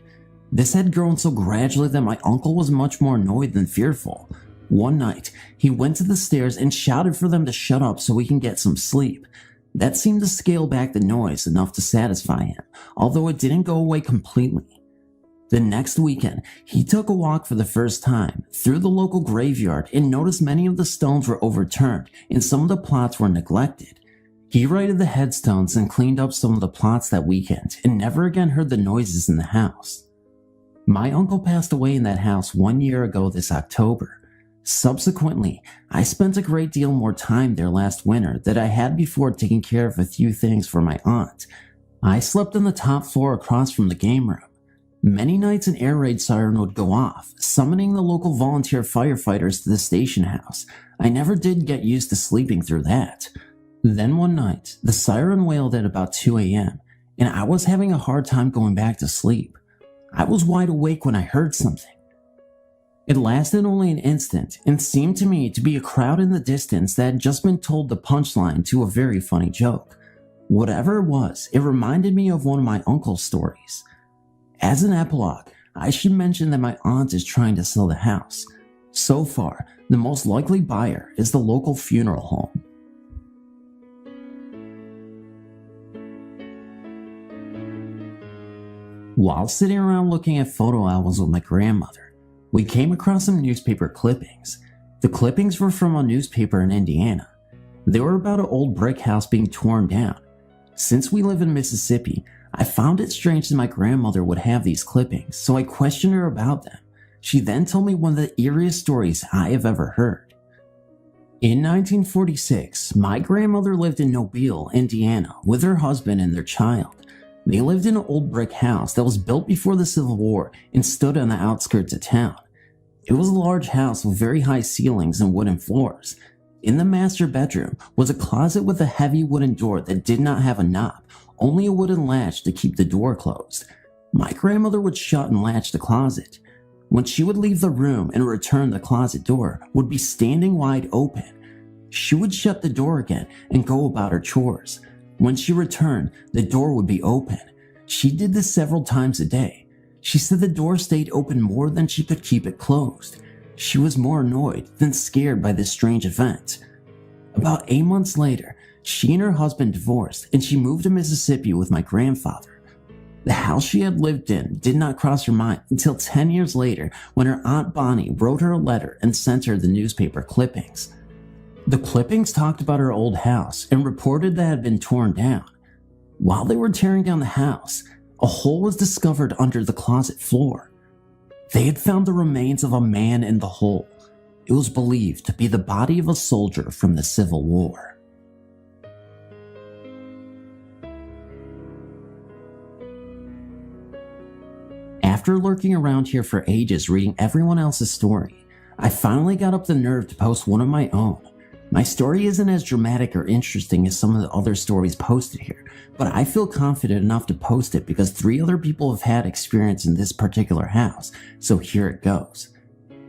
This had grown so gradually that my uncle was much more annoyed than fearful. One night, he went to the stairs and shouted for them to shut up so we can get some sleep. That seemed to scale back the noise enough to satisfy him, although it didn't go away completely. The next weekend, he took a walk for the first time through the local graveyard and noticed many of the stones were overturned and some of the plots were neglected. He righted the headstones and cleaned up some of the plots that weekend and never again heard the noises in the house. My uncle passed away in that house 1 year ago this October. Subsequently, I spent a great deal more time there last winter than I had before taking care of a few things for my aunt. I slept on the top floor across from the game room. Many nights an air raid siren would go off, summoning the local volunteer firefighters to the station house. I never did get used to sleeping through that. Then one night, the siren wailed at about 2 a.m., and I was having a hard time going back to sleep. I was wide awake when I heard something. It lasted only an instant and seemed to me to be a crowd in the distance that had just been told the punchline to a very funny joke. Whatever it was, it reminded me of one of my uncle's stories. As an epilogue, I should mention that my aunt is trying to sell the house. So far, the most likely buyer is the local funeral home. While sitting around looking at photo albums with my grandmother, we came across some newspaper clippings. The clippings were from a newspaper in Indiana. They were about an old brick house being torn down. Since we live in Mississippi, I found it strange that my grandmother would have these clippings, so I questioned her about them. She then told me one of the eeriest stories I have ever heard. In 1946, my grandmother lived in Mobile, Indiana, with her husband and their child. They lived in an old brick house that was built before the Civil War and stood on the outskirts of town. It was a large house with very high ceilings and wooden floors. In the master bedroom was a closet with a heavy wooden door that did not have a knob, only a wooden latch to keep the door closed. My grandmother would shut and latch the closet. When she would leave the room and return, the closet door would be standing wide open. She would shut the door again and go about her chores. When she returned, the door would be open. She did this several times a day. She said the door stayed open more than she could keep it closed. She was more annoyed than scared by this strange event. About 8 months later, she and her husband divorced and she moved to Mississippi with my grandfather. The house she had lived in did not cross her mind until 10 years later when her Aunt Bonnie wrote her a letter and sent her the newspaper clippings. The clippings talked about her old house and reported that it had been torn down. While they were tearing down the house, a hole was discovered under the closet floor. They had found the remains of a man in the hole. It was believed to be the body of a soldier from the Civil War. After lurking around here for ages reading everyone else's story, I finally got up the nerve to post one of my own. My story isn't as dramatic or interesting as some of the other stories posted here, but I feel confident enough to post it because 3 other people have had experience in this particular house, so here it goes.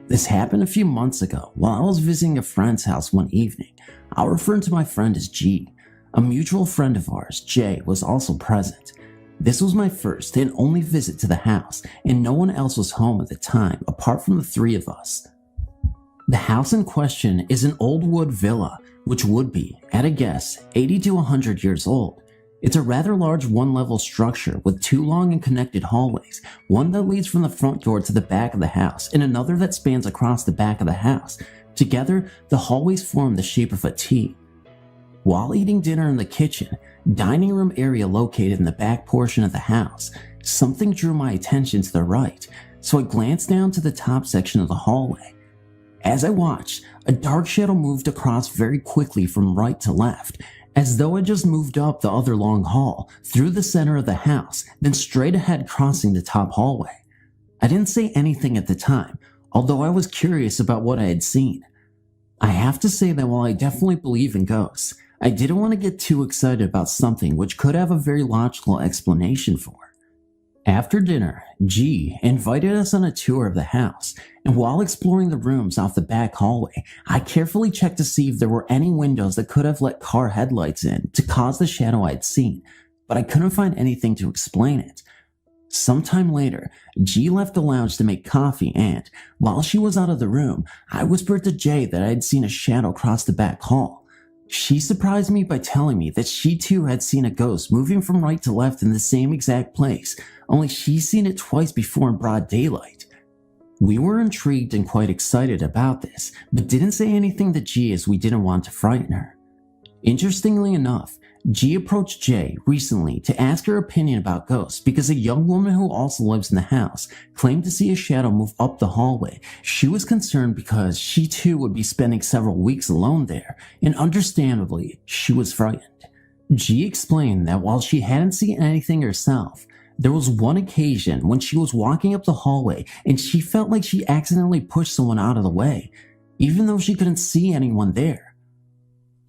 This happened a few months ago while I was visiting a friend's house one evening. I'll refer to my friend as G. A mutual friend of ours, J, was also present. This was my first and only visit to the house, and no one else was home at the time apart from the 3 of us. The house in question is an old wood villa, which would be, at a guess, 80 to 100 years old. It's a rather large one-level structure with 2 long and connected hallways, one that leads from the front door to the back of the house and another that spans across the back of the house. Together, the hallways form the shape of a T. While eating dinner in the kitchen, dining room area located in the back portion of the house, something drew my attention to the right, so I glanced down to the top section of the hallway. As I watched, a dark shadow moved across very quickly from right to left, as though it just moved up the other long hall, through the center of the house, then straight ahead crossing the top hallway. I didn't say anything at the time, although I was curious about what I had seen. I have to say that while I definitely believe in ghosts, I didn't want to get too excited about something which could have a very logical explanation for. After dinner, G invited us on a tour of the house, and while exploring the rooms off the back hallway, I carefully checked to see if there were any windows that could have let car headlights in to cause the shadow I'd seen, but I couldn't find anything to explain it. Sometime later, G left the lounge to make coffee and, while she was out of the room, I whispered to J that I had seen a shadow cross the back hall. She surprised me by telling me that she too had seen a ghost moving from right to left in the same exact place, only she's seen it twice before in broad daylight. We were intrigued and quite excited about this, but didn't say anything to G as we didn't want to frighten her. Interestingly enough, G approached Jay recently to ask her opinion about ghosts because a young woman who also lives in the house claimed to see a shadow move up the hallway. She was concerned because she too would be spending several weeks alone there, and understandably, she was frightened. G explained that while she hadn't seen anything herself, there was one occasion when she was walking up the hallway and she felt like she accidentally pushed someone out of the way, even though she couldn't see anyone there.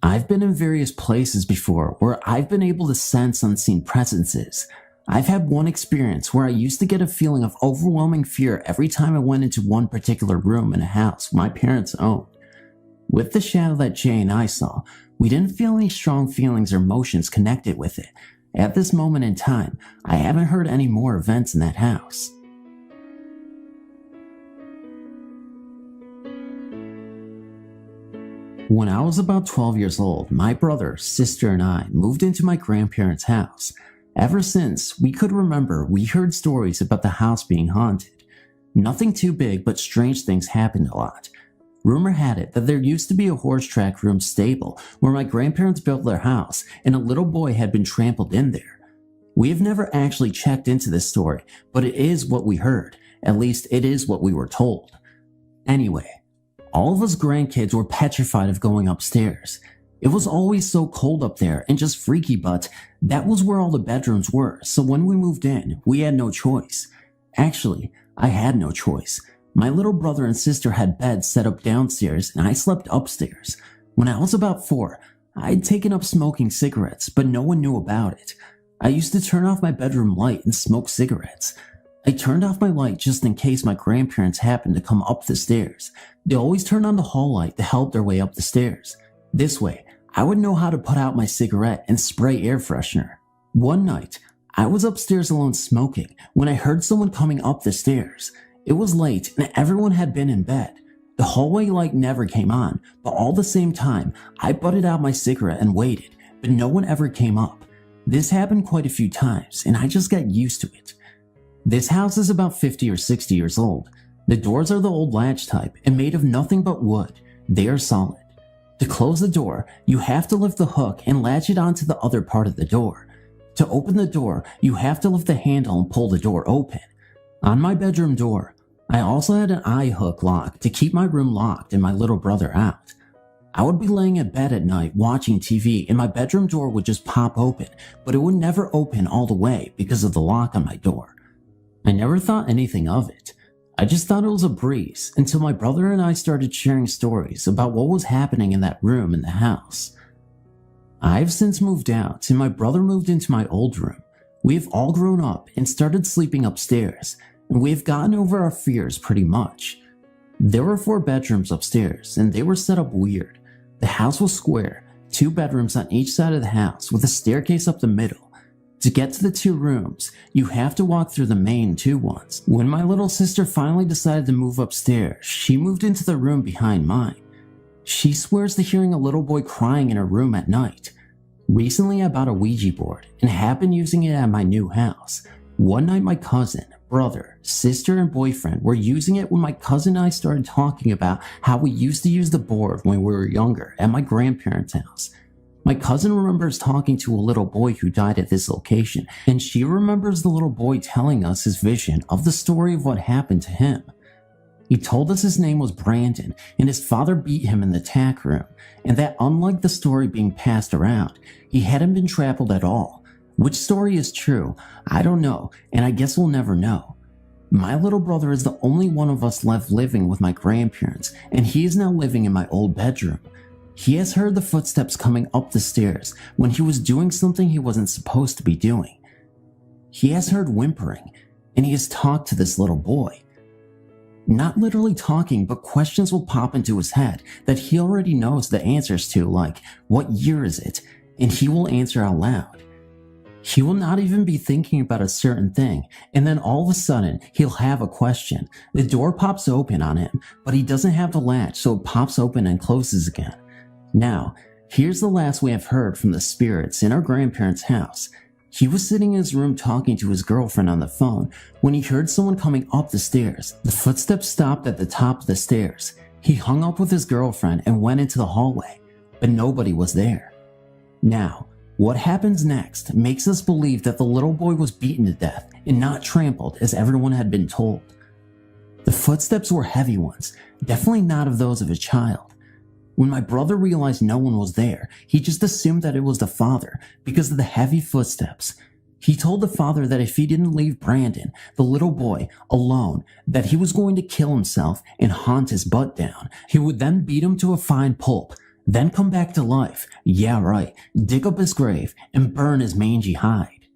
I've been in various places before where I've been able to sense unseen presences. I've had one experience where I used to get a feeling of overwhelming fear every time I went into one particular room in a house my parents owned. With the shadow that Jay and I saw, we didn't feel any strong feelings or emotions connected with it. At this moment in time, I haven't heard any more events in that house. When I was about 12 years old, my brother, sister, and I moved into my grandparents' house. Ever since we could remember, we heard stories about the house being haunted. Nothing too big, but strange things happened a lot. Rumor had it that there used to be a horse track room stable where my grandparents built their house, and a little boy had been trampled in there. We have never actually checked into this story, but it is what we heard. At least it is what we were told. Anyway, all of us grandkids were petrified of going upstairs. It was always so cold up there and just freaky, but that was where all the bedrooms were, so when we moved in, we had no choice. Actually, I had no choice. My little brother and sister had beds set up downstairs and I slept upstairs. When I was about 4, I'd taken up smoking cigarettes, but no one knew about it. I used to turn off my bedroom light and smoke cigarettes. I turned off my light just in case my grandparents happened to come up the stairs. They always turned on the hall light to help their way up the stairs. This way, I would know how to put out my cigarette and spray air freshener. One night, I was upstairs alone smoking when I heard someone coming up the stairs. It was late and everyone had been in bed. The hallway light never came on, but all the same time, I butted out my cigarette and waited, but no one ever came up. This happened quite a few times and I just got used to it. This house is about 50 or 60 years old. The doors are the old latch type and made of nothing but wood. They are solid. To close the door, you have to lift the hook and latch it onto the other part of the door. To open the door, you have to lift the handle and pull the door open. On my bedroom door, I also had an eye hook lock to keep my room locked and my little brother out. I would be laying in bed at night watching TV and my bedroom door would just pop open, but it would never open all the way because of the lock on my door. I never thought anything of it. I just thought it was a breeze until my brother and I started sharing stories about what was happening in that room in the house. I've since moved out and my brother moved into my old room. We have all grown up and started sleeping upstairs, and we have gotten over our fears pretty much. There were 4 bedrooms upstairs and they were set up weird. The house was square, 2 bedrooms on each side of the house with a staircase up the middle. To get to the 2 rooms, you have to walk through the main 2 ones. When my little sister finally decided to move upstairs, she moved into the room behind mine. She swears to hearing a little boy crying in her room at night. Recently I bought a Ouija board and have been using it at my new house. One night my cousin, brother, sister, and boyfriend were using it when my cousin and I started talking about how we used to use the board when we were younger at my grandparents' house. My cousin remembers talking to a little boy who died at this location, and she remembers the little boy telling us his vision of the story of what happened to him. He told us his name was Brandon, and his father beat him in the tack room, and that unlike the story being passed around, he hadn't been trampled at all. Which story is true? I don't know, and I guess we'll never know. My little brother is the only one of us left living with my grandparents, and he is now living in my old bedroom. He has heard the footsteps coming up the stairs when he was doing something he wasn't supposed to be doing. He has heard whimpering, and he has talked to this little boy. Not literally talking, but questions will pop into his head that he already knows the answers to, like, what year is it? And he will answer out loud. He will not even be thinking about a certain thing, and then all of a sudden, he'll have a question. The door pops open on him, but he doesn't have the latch, so it pops open and closes again. Now, here's the last we have heard from the spirits in our grandparents' house. He was sitting in his room talking to his girlfriend on the phone when he heard someone coming up the stairs. The footsteps stopped at the top of the stairs. He hung up with his girlfriend and went into the hallway, but nobody was there. Now, what happens next makes us believe that the little boy was beaten to death and not trampled as everyone had been told. The footsteps were heavy ones, definitely not of those of a child. When my brother realized no one was there, he just assumed that it was the father because of the heavy footsteps. He told the father that if he didn't leave Brandon, the little boy, alone, that he was going to kill himself and haunt his butt down. He would then beat him to a fine pulp, then come back to life, yeah right, dig up his grave and burn his mangy hide.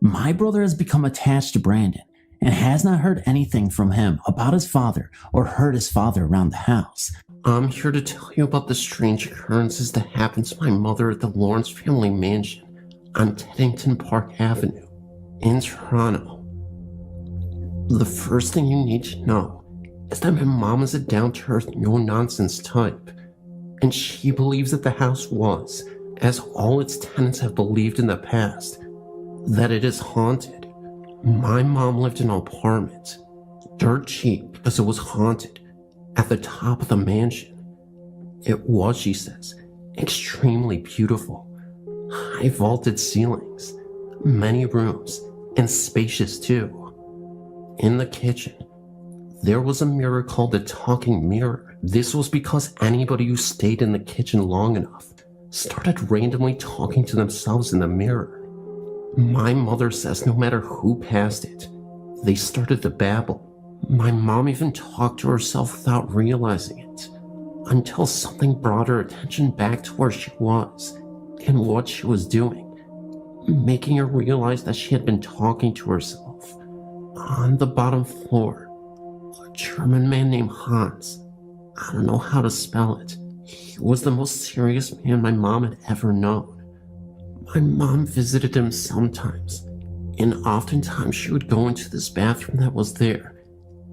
My brother has become attached to Brandon and has not heard anything from him about his father or heard his father around the house. I'm here to tell you about the strange occurrences that happened to my mother at the Lawrence family mansion on Teddington Park Avenue in Toronto. The first thing you need to know is that my mom is a down-to-earth, no-nonsense type, and she believes that the house was, as all its tenants have believed in the past, that it is haunted. My mom lived in an apartment, dirt cheap because it was haunted, at the top of the mansion. It was, she says, extremely beautiful. High vaulted ceilings, many rooms, and spacious too. In the kitchen, there was a mirror called the talking mirror. This was because anybody who stayed in the kitchen long enough started randomly talking to themselves in the mirror. My mother says no matter who passed it, they started to babble. My mom even talked to herself without realizing it, until something brought her attention back to where she was and what she was doing, making her realize that she had been talking to herself. On the bottom floor, a German man named Hans, I don't know how to spell it, he was the most serious man my mom had ever known. My mom visited him sometimes, and oftentimes she would go into this bathroom that was there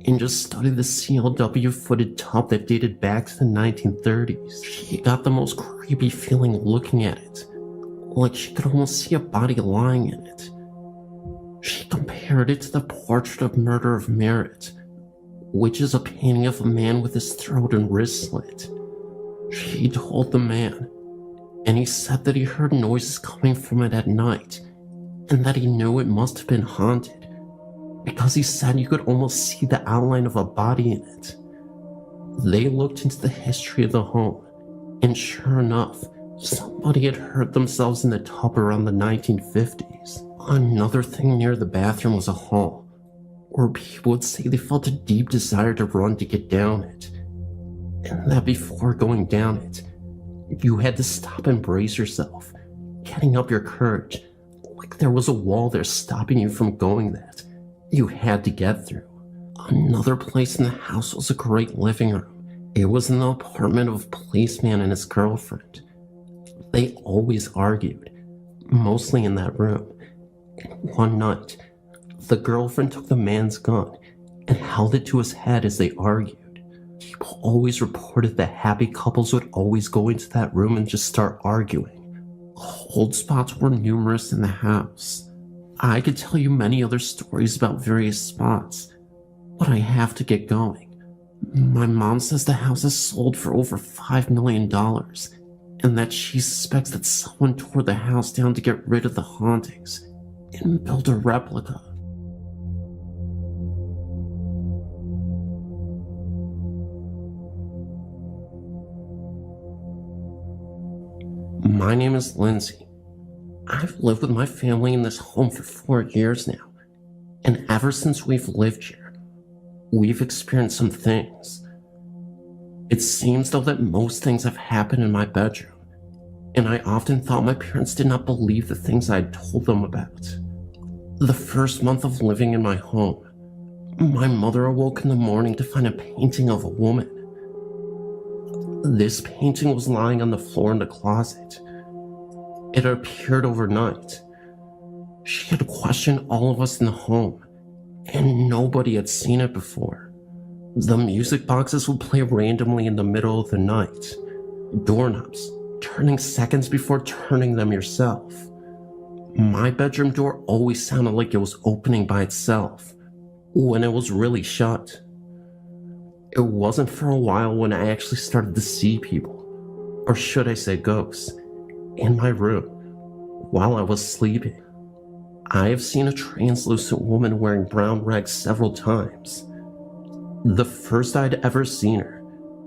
and just study the CLW footed tub that dated back to the 1930s. She got the most creepy feeling looking at it, like she could almost see a body lying in it. She compared it to the Portrait of Murder of Merit, which is a painting of a man with his throat and wrist slit. She told the man, and he said that he heard noises coming from it at night, and that he knew it must have been haunted, because he said you could almost see the outline of a body in it. They looked into the history of the home, and sure enough, somebody had hurt themselves in the tub around the 1950s. Another thing near the bathroom was a hall, where people would say they felt a deep desire to run to get down it, and that before going down it, you had to stop and brace yourself, getting up your courage, like there was a wall there stopping you from going that you had to get through. Another place in the house was a great living room. It was in the apartment of a policeman and his girlfriend. They always argued, mostly in that room. And one night, the girlfriend took the man's gun and held it to his head as they argued. People always reported that happy couples would always go into that room and just start arguing. Cold spots were numerous in the house. I could tell you many other stories about various spots, but I have to get going. My mom says the house is sold for over $5 million, and that she suspects that someone tore the house down to get rid of the hauntings and build a replica. My name is Lindsay. I've lived with my family in this home for 4 years now, and ever since we've lived here, we've experienced some things. It seems though that most things have happened in my bedroom, and I often thought my parents did not believe the things I had told them about. The first month of living in my home, my mother awoke in the morning to find a painting of a woman. This painting was lying on the floor in the closet. It had appeared overnight. She had questioned all of us in the home, and nobody had seen it before. The music boxes would play randomly in the middle of the night. Doorknobs, turning seconds before turning them yourself. My bedroom door always sounded like it was opening by itself, when it was really shut. It wasn't for a while when I actually started to see people, or should I say ghosts, in my room while I was sleeping. I have seen a translucent woman wearing brown rags several times. The first I'd ever seen her,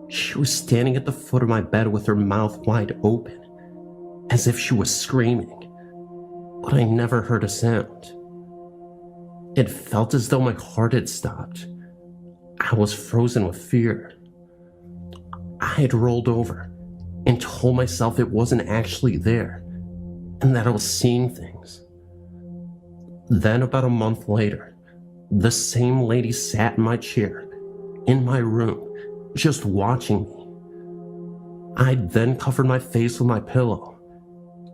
she was standing at the foot of my bed with her mouth wide open, as if she was screaming, but I never heard a sound. It felt as though my heart had stopped. I was frozen with fear. I had rolled over and told myself it wasn't actually there, and that I was seeing things. Then about a month later, the same lady sat in my chair, in my room, just watching me. I then covered my face with my pillow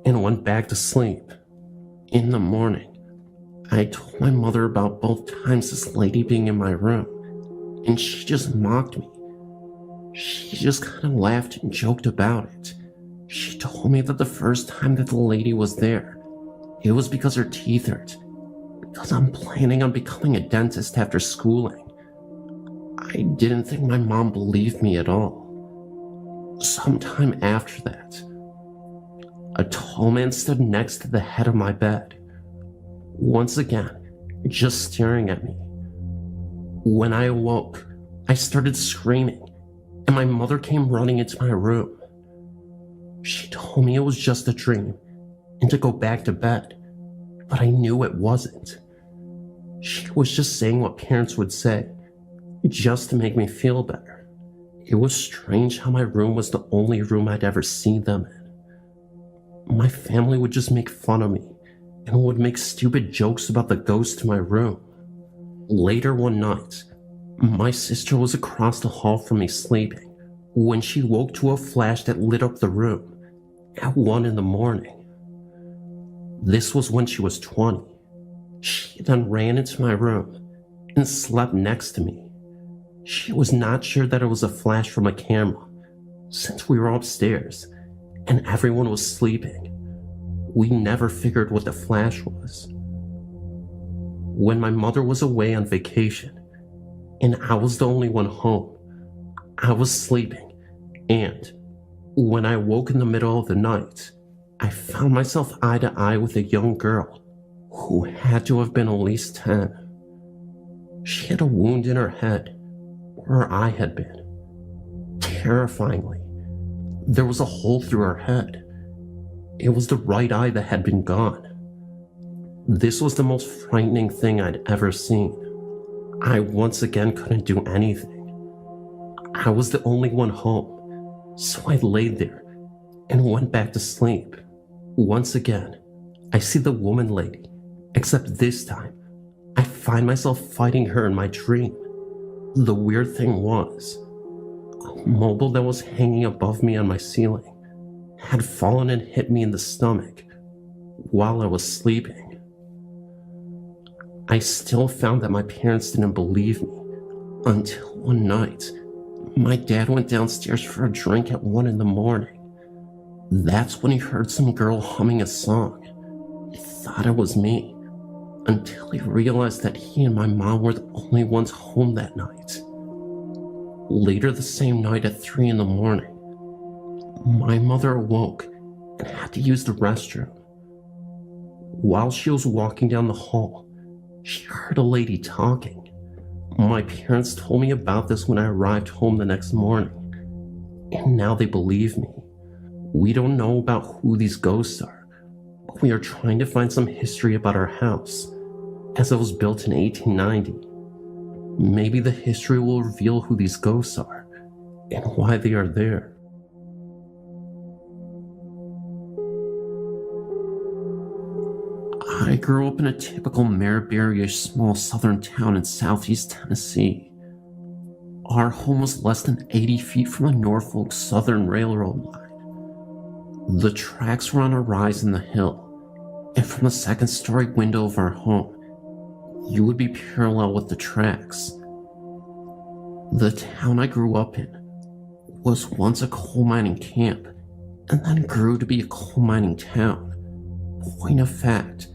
and went back to sleep. In the morning, I told my mother about both times this lady being in my room, and she just mocked me. She just kind of laughed and joked about it. She told me that the first time that the lady was there, it was because her teeth hurt, because I'm planning on becoming a dentist after schooling. I didn't think my mom believed me at all. Sometime after that, a tall man stood next to the head of my bed, once again, just staring at me. When I awoke, I started screaming, and my mother came running into my room. She told me it was just a dream and to go back to bed, but I knew it wasn't. She was just saying what parents would say, just to make me feel better. It was strange how my room was the only room I'd ever seen them in. My family would just make fun of me and would make stupid jokes about the ghost in my room. Later one night, my sister was across the hall from me sleeping when she woke to a flash that lit up the room at 1 a.m. This was when she was 20. She then ran into my room and slept next to me. She was not sure that it was a flash from a camera, since we were upstairs and everyone was sleeping. We never figured what the flash was. When my mother was away on vacation, and I was the only one home, I was sleeping, and when I woke in the middle of the night, I found myself eye to eye with a young girl who had to have been at least 10. She had a wound in her head where her eye had been. Terrifyingly, there was a hole through her head. It was the right eye that had been gone. This was the most frightening thing I'd ever seen. I once again couldn't do anything. I was the only one home, so I laid there and went back to sleep. Once again, I see the woman lady, except this time, I find myself fighting her in my dream. The weird thing was, a mobile that was hanging above me on my ceiling had fallen and hit me in the stomach while I was sleeping. I still found that my parents didn't believe me until one night, my dad went downstairs for a drink at 1 a.m. That's when he heard some girl humming a song. He thought it was me, until he realized that he and my mom were the only ones home that night. Later the same night at 3 a.m, My mother awoke and had to use the restroom. While she was walking down the hall, she heard a lady talking. My parents told me about this when I arrived home the next morning, and now they believe me. We don't know about who these ghosts are, but we are trying to find some history about our house, as it was built in 1890. Maybe the history will reveal who these ghosts are and why they are there. I grew up in a typical Marbury-ish small southern town in southeast Tennessee. Our home was less than 80 feet from the Norfolk Southern Railroad line. The tracks were on a rise in the hill, and from the second-story window of our home, you would be parallel with the tracks. The town I grew up in was once a coal mining camp, and then grew to be a coal mining town. Point of fact,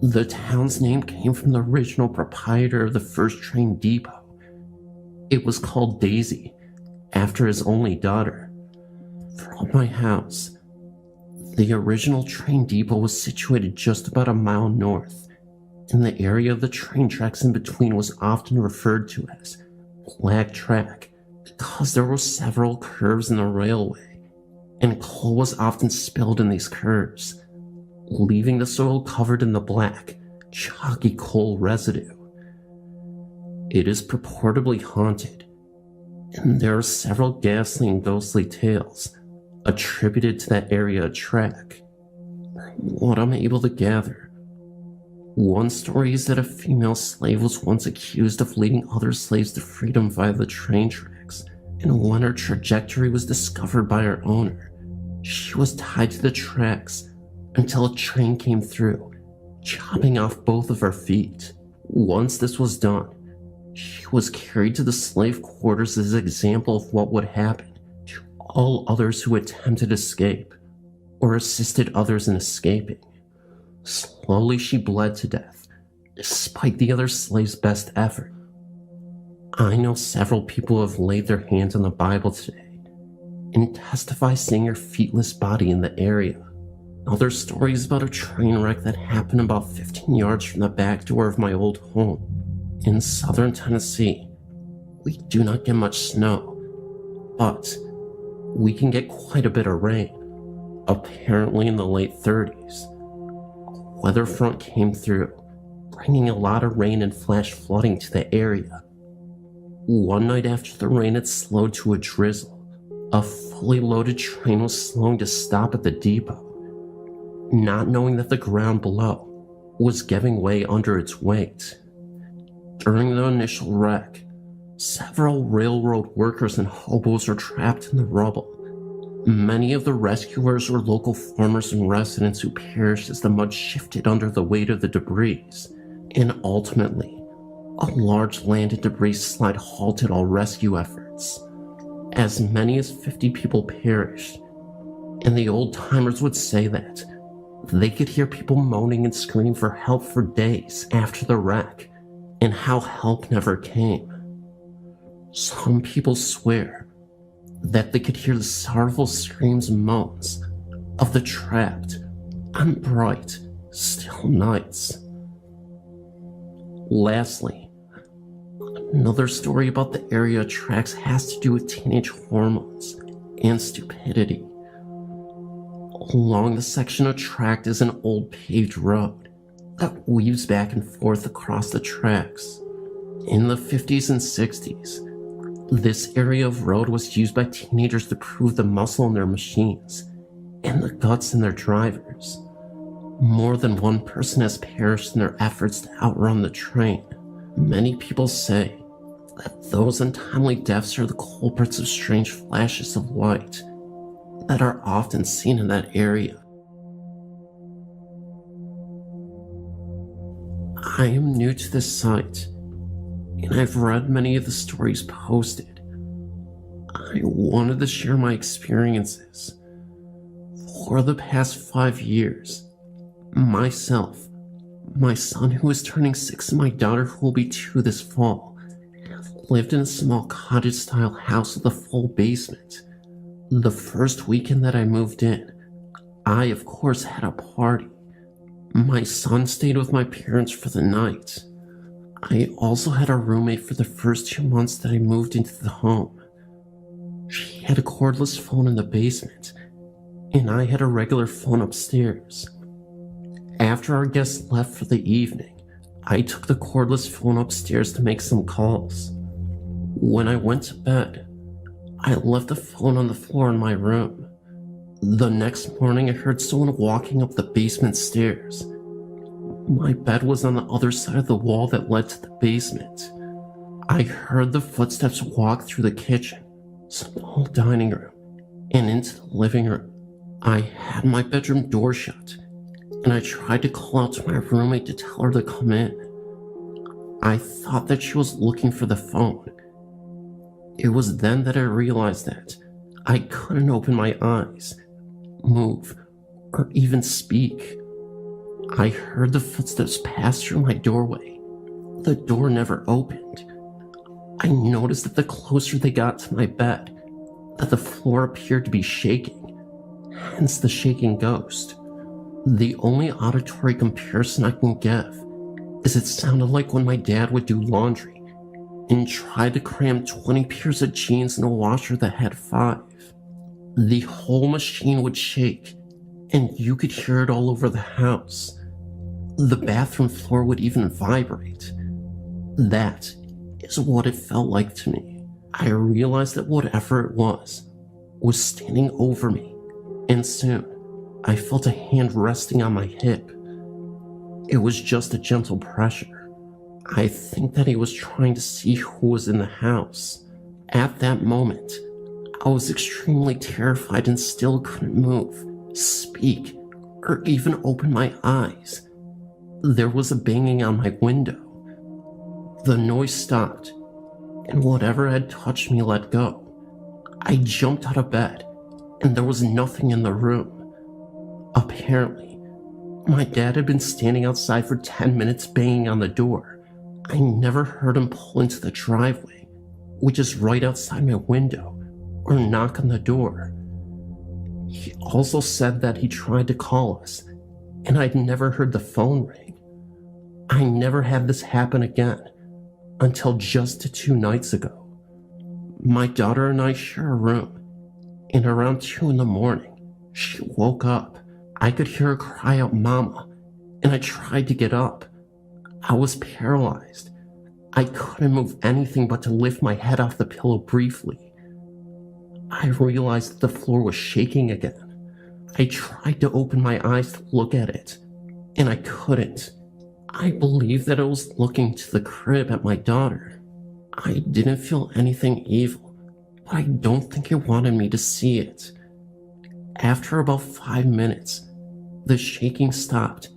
the town's name came from the original proprietor of the first train depot. It was called Daisy, after his only daughter. From my house, the original train depot was situated just about a mile north, and the area of the train tracks in between was often referred to as Black Track because there were several curves in the railway, and coal was often spilled in these curves, leaving the soil covered in the black, chalky coal residue. It is purportedly haunted, and there are several ghastly and ghostly tales attributed to that area of track. From what I'm able to gather, one story is that a female slave was once accused of leading other slaves to freedom via the train tracks, and when her trajectory was discovered by her owner, she was tied to the tracks until a train came through, chopping off both of her feet. Once this was done, she was carried to the slave quarters as an example of what would happen to all others who attempted escape or assisted others in escaping. Slowly she bled to death, despite the other slaves' best effort. I know several people have laid their hands on the Bible today and testify seeing her feetless body in the area. Other stories about a train wreck that happened about 15 yards from the back door of my old home. In southern Tennessee, we do not get much snow, but we can get quite a bit of rain. Apparently in the late 30s, a weather front came through, bringing a lot of rain and flash flooding to the area. One night after the rain had slowed to a drizzle, a fully loaded train was slowing to stop at the depot, not knowing that the ground below was giving way under its weight. During the initial wreck, several railroad workers and hobos were trapped in the rubble. Many of the rescuers were local farmers and residents who perished as the mud shifted under the weight of the debris, and ultimately, a large land and debris slide halted all rescue efforts. As many as 50 people perished, and the old-timers would say that they could hear people moaning and screaming for help for days after the wreck, and how help never came. Some people swear that they could hear the sorrowful screams and moans of the trapped on bright, still nights. Lastly, another story about the area tracks has to do with teenage hormones and stupidity. Along the section of track is an old paved road that weaves back and forth across the tracks. In the 50s and 60s, this area of road was used by teenagers to prove the muscle in their machines and the guts in their drivers. More than one person has perished in their efforts to outrun the train. Many people say that those untimely deaths are the culprits of strange flashes of light that are often seen in that area. I am new to this site, and I've read many of the stories posted. I wanted to share my experiences. For the past 5 years, myself, my son who is turning 6 and my daughter who will be 2 this fall, lived in a small cottage-style house with a full basement. The first weekend that I moved in, I of course had a party. My son stayed with my parents for the night. I also had a roommate for the first 2 months that I moved into the home. She had a cordless phone in the basement, and I had a regular phone upstairs. After our guests left for the evening, I took the cordless phone upstairs to make some calls. When I went to bed, I left the phone on the floor in my room. The next morning, I heard someone walking up the basement stairs. My bed was on the other side of the wall that led to the basement. I heard the footsteps walk through the kitchen, small dining room, and into the living room. I had my bedroom door shut, and I tried to call out to my roommate to tell her to come in. I thought that she was looking for the phone. It was then that I realized that I couldn't open my eyes, move, or even speak. I heard the footsteps pass through my doorway. The door never opened. I noticed that the closer they got to my bed, that the floor appeared to be shaking, hence the shaking ghost. The only auditory comparison I can give is it sounded like when my dad would do laundry and tried to cram 20 pairs of jeans in a washer that had 5. The whole machine would shake, and you could hear it all over the house. The bathroom floor would even vibrate. That is what it felt like to me. I realized that whatever it was standing over me, and soon I felt a hand resting on my hip. It was just a gentle pressure. I think that he was trying to see who was in the house. At that moment, I was extremely terrified and still couldn't move, speak, or even open my eyes. There was a banging on my window. The noise stopped, and whatever had touched me let go. I jumped out of bed, and there was nothing in the room. Apparently, my dad had been standing outside for 10 minutes banging on the door. I never heard him pull into the driveway, which is right outside my window, or knock on the door. He also said that he tried to call us, and I'd never heard the phone ring. I never had this happen again, until just 2 nights ago. My daughter and I share a room, and around 2 in the morning, she woke up. I could hear her cry out, "Mama," and I tried to get up. I was paralyzed. I couldn't move anything but to lift my head off the pillow briefly. I realized that the floor was shaking again. I tried to open my eyes to look at it, and I couldn't. I believed that it was looking to the crib at my daughter. I didn't feel anything evil, but I don't think it wanted me to see it. After about 5 minutes, the shaking stopped,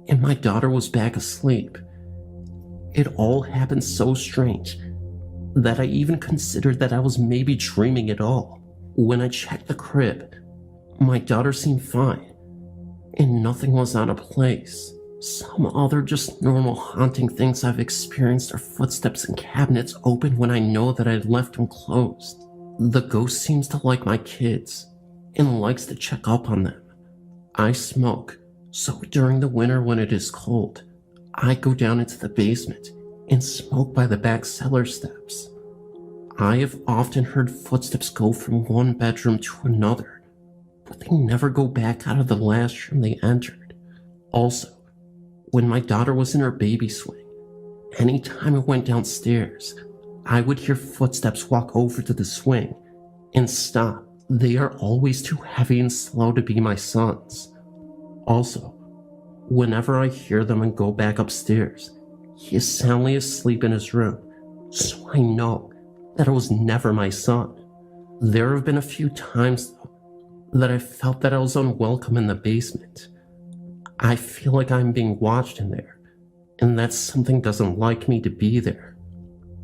and my daughter was back asleep. It all happened so strange that I even considered that I was maybe dreaming it all. When I checked the crib, my daughter seemed fine, and nothing was out of place. Some other just normal haunting things I've experienced are footsteps in cabinets open when I know that I'd left them closed. The ghost seems to like my kids, and likes to check up on them. I smoke, so during the winter when it is cold, I go down into the basement and smoke by the back cellar steps. I have often heard footsteps go from one bedroom to another, but they never go back out of the last room they entered. Also, when my daughter was in her baby swing, anytime I went downstairs, I would hear footsteps walk over to the swing and stop. They are always too heavy and slow to be my son's. Also, whenever I hear them and go back upstairs, he is soundly asleep in his room, so I know that it was never my son. There have been a few times, though, that I felt that I was unwelcome in the basement. I feel like I'm being watched in there, and that something doesn't like me to be there.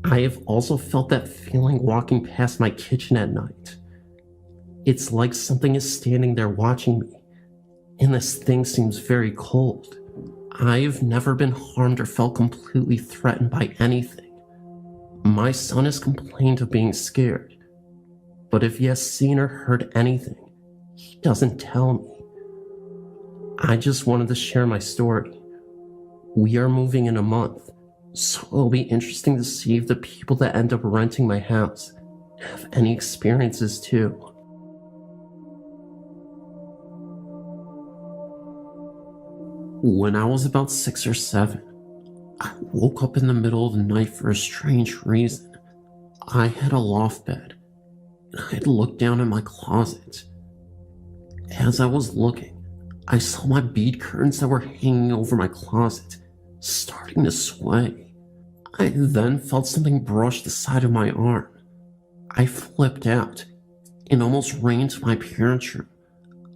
I have also felt that feeling walking past my kitchen at night. It's like something is standing there watching me, and this thing seems very cold. I've never been harmed or felt completely threatened by anything. My son has complained of being scared, But if he has seen or heard anything, he doesn't tell me. I just wanted to share my story. We are moving in a month, so it'll be interesting to see if the people that end up renting my house have any experiences too. When I was about 6 or 7, I woke up in the middle of the night for a strange reason. I had a loft bed, and I had looked down in my closet. As I was looking, I saw my bead curtains that were hanging over my closet starting to sway. I then felt something brush the side of my arm. I flipped out and almost ran into my parents' room.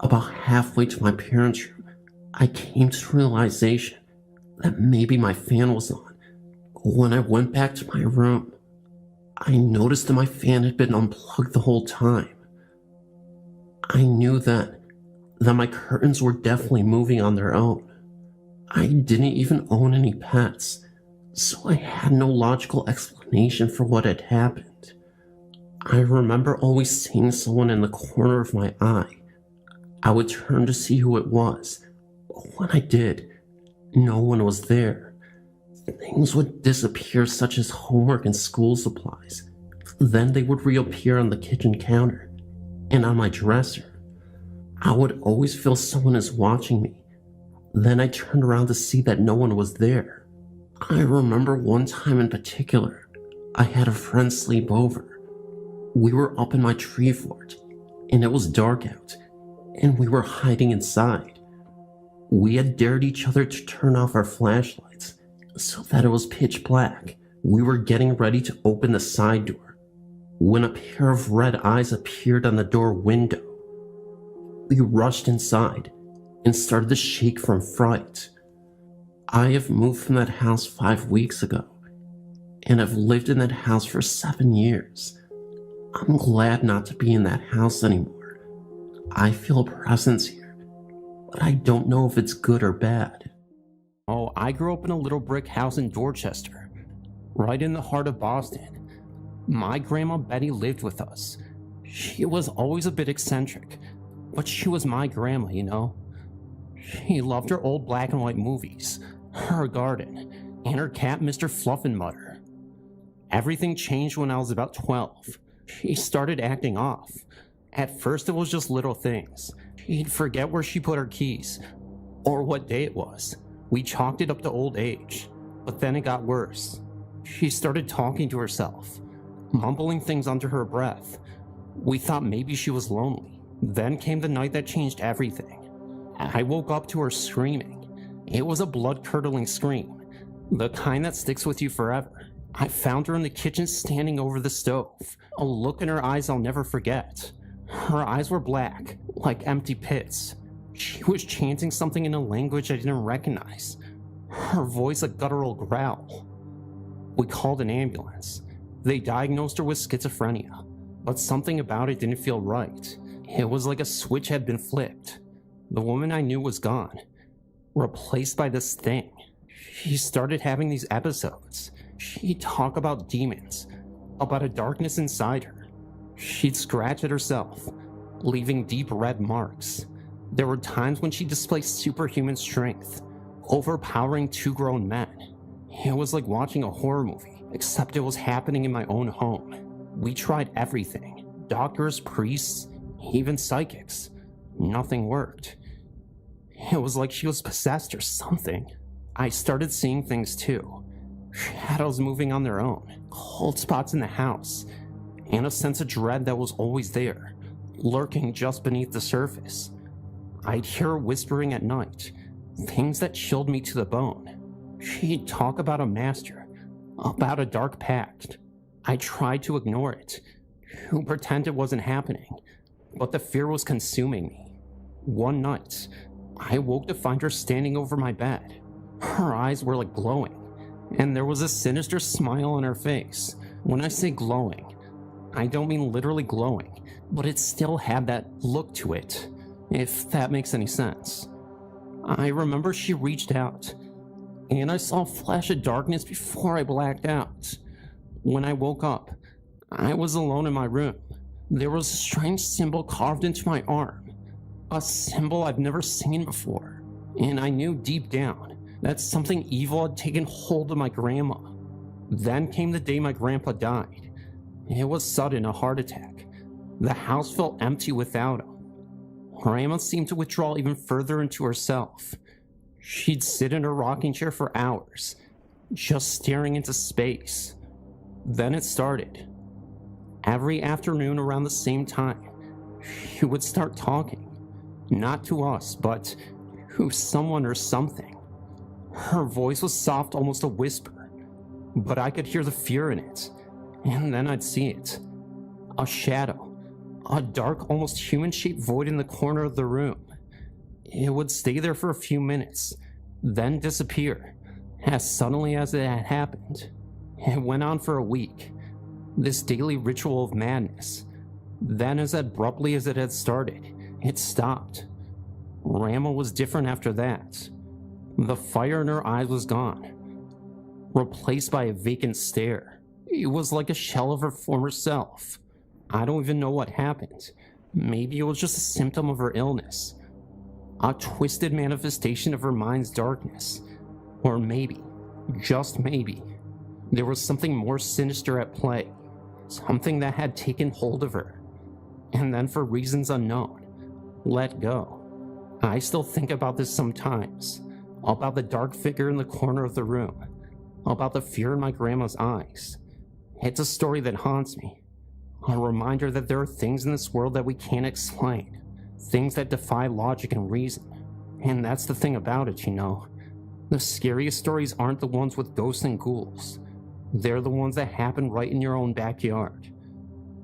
About halfway to my parents' room, I came to the realization that maybe my fan was on. When I went back to my room, I noticed that my fan had been unplugged the whole time. I knew then that my curtains were definitely moving on their own. I didn't even own any pets, so I had no logical explanation for what had happened. I remember always seeing someone in the corner of my eye. I would turn to see who it was, but when I did, no one was there. Things would disappear, such as homework and school supplies. Then they would reappear on the kitchen counter and on my dresser. I would always feel someone is watching me. Then I turned around to see that no one was there. I remember one time in particular, I had a friend sleep over. We were up in my tree fort, and it was dark out, and we were hiding inside. We had dared each other to turn off our flashlights so that it was pitch black. We were getting ready to open the side door when a pair of red eyes appeared on the door window. We rushed inside and started to shake from fright. I have moved from that house 5 weeks ago and have lived in that house for 7 years. I'm glad not to be in that house anymore. I feel a presence here, but I don't know if it's good or bad. Oh, I grew up in a little brick house in Dorchester, right in the heart of Boston. My grandma Betty lived with us. She was always a bit eccentric, but she was my grandma, you know. She loved her old black and white movies, her garden, and her cat Mr. Fluffenmutter. Everything changed when I was about 12. She started acting off. At first it was just little things. She'd forget where she put her keys, or what day it was. We chalked it up to old age, but then it got worse. She started talking to herself, mumbling things under her breath. We thought maybe she was lonely. Then came the night that changed everything. I woke up to her screaming. It was a blood-curdling scream, the kind that sticks with you forever. I found her in the kitchen standing over the stove, a look in her eyes I'll never forget. Her eyes were black, like empty pits. She was chanting something in a language I didn't recognize. Her voice a guttural growl. We called an ambulance. They diagnosed her with schizophrenia, but something about it didn't feel right. It was like a switch had been flipped. The woman I knew was gone, replaced by this thing. She started having these episodes. She'd talk about demons, about a darkness inside her. She'd scratch at herself, leaving deep red marks. There were times when she displayed superhuman strength, overpowering 2 grown men. It was like watching a horror movie, except it was happening in my own home. We tried everything. Doctors, priests, even psychics. Nothing worked. It was like she was possessed or something. I started seeing things too. Shadows moving on their own, cold spots in the house, and a sense of dread that was always there, lurking just beneath the surface. I'd hear her whispering at night, things that chilled me to the bone. She'd talk about a master, about a dark pact. I tried to ignore it, to pretend it wasn't happening, but the fear was consuming me. One night, I woke to find her standing over my bed. Her eyes were like glowing, and there was a sinister smile on her face. When I say glowing, I don't mean literally glowing, but it still had that look to it, if that makes any sense. I remember she reached out, and I saw a flash of darkness before I blacked out. When I woke up, I was alone in my room. there was a strange symbol carved into my arm. A symbol I've never seen before. And I knew deep down that something evil had taken hold of my grandma. Then came the day my grandpa died. It was sudden, a heart attack. The house felt empty without him. Grandma seemed to withdraw even further into herself. She'd sit in her rocking chair for hours, just staring into space. Then it started. Every afternoon around the same time, she would start talking. Not to us, but to someone or something. Her voice was soft, almost a whisper, but I could hear the fear in it. And then I'd see it. A shadow. A dark, almost human-shaped void in the corner of the room. It would stay there for a few minutes, then disappear, as suddenly as it had happened. It went on for a week, this daily ritual of madness. Then, as abruptly as it had started, it stopped. Grandma was different after that. The fire in her eyes was gone, replaced by a vacant stare. It was like a shell of her former self. I don't even know what happened. Maybe it was just a symptom of her illness. A twisted manifestation of her mind's darkness. Or maybe, just maybe, there was something more sinister at play. Something that had taken hold of her. And then for reasons unknown, let go. I still think about this sometimes. About the dark figure in the corner of the room. About the fear in my grandma's eyes. It's a story that haunts me. A reminder that there are things in this world that we can't explain. Things that defy logic and reason. And that's the thing about it, you know. The scariest stories aren't the ones with ghosts and ghouls. They're the ones that happen right in your own backyard.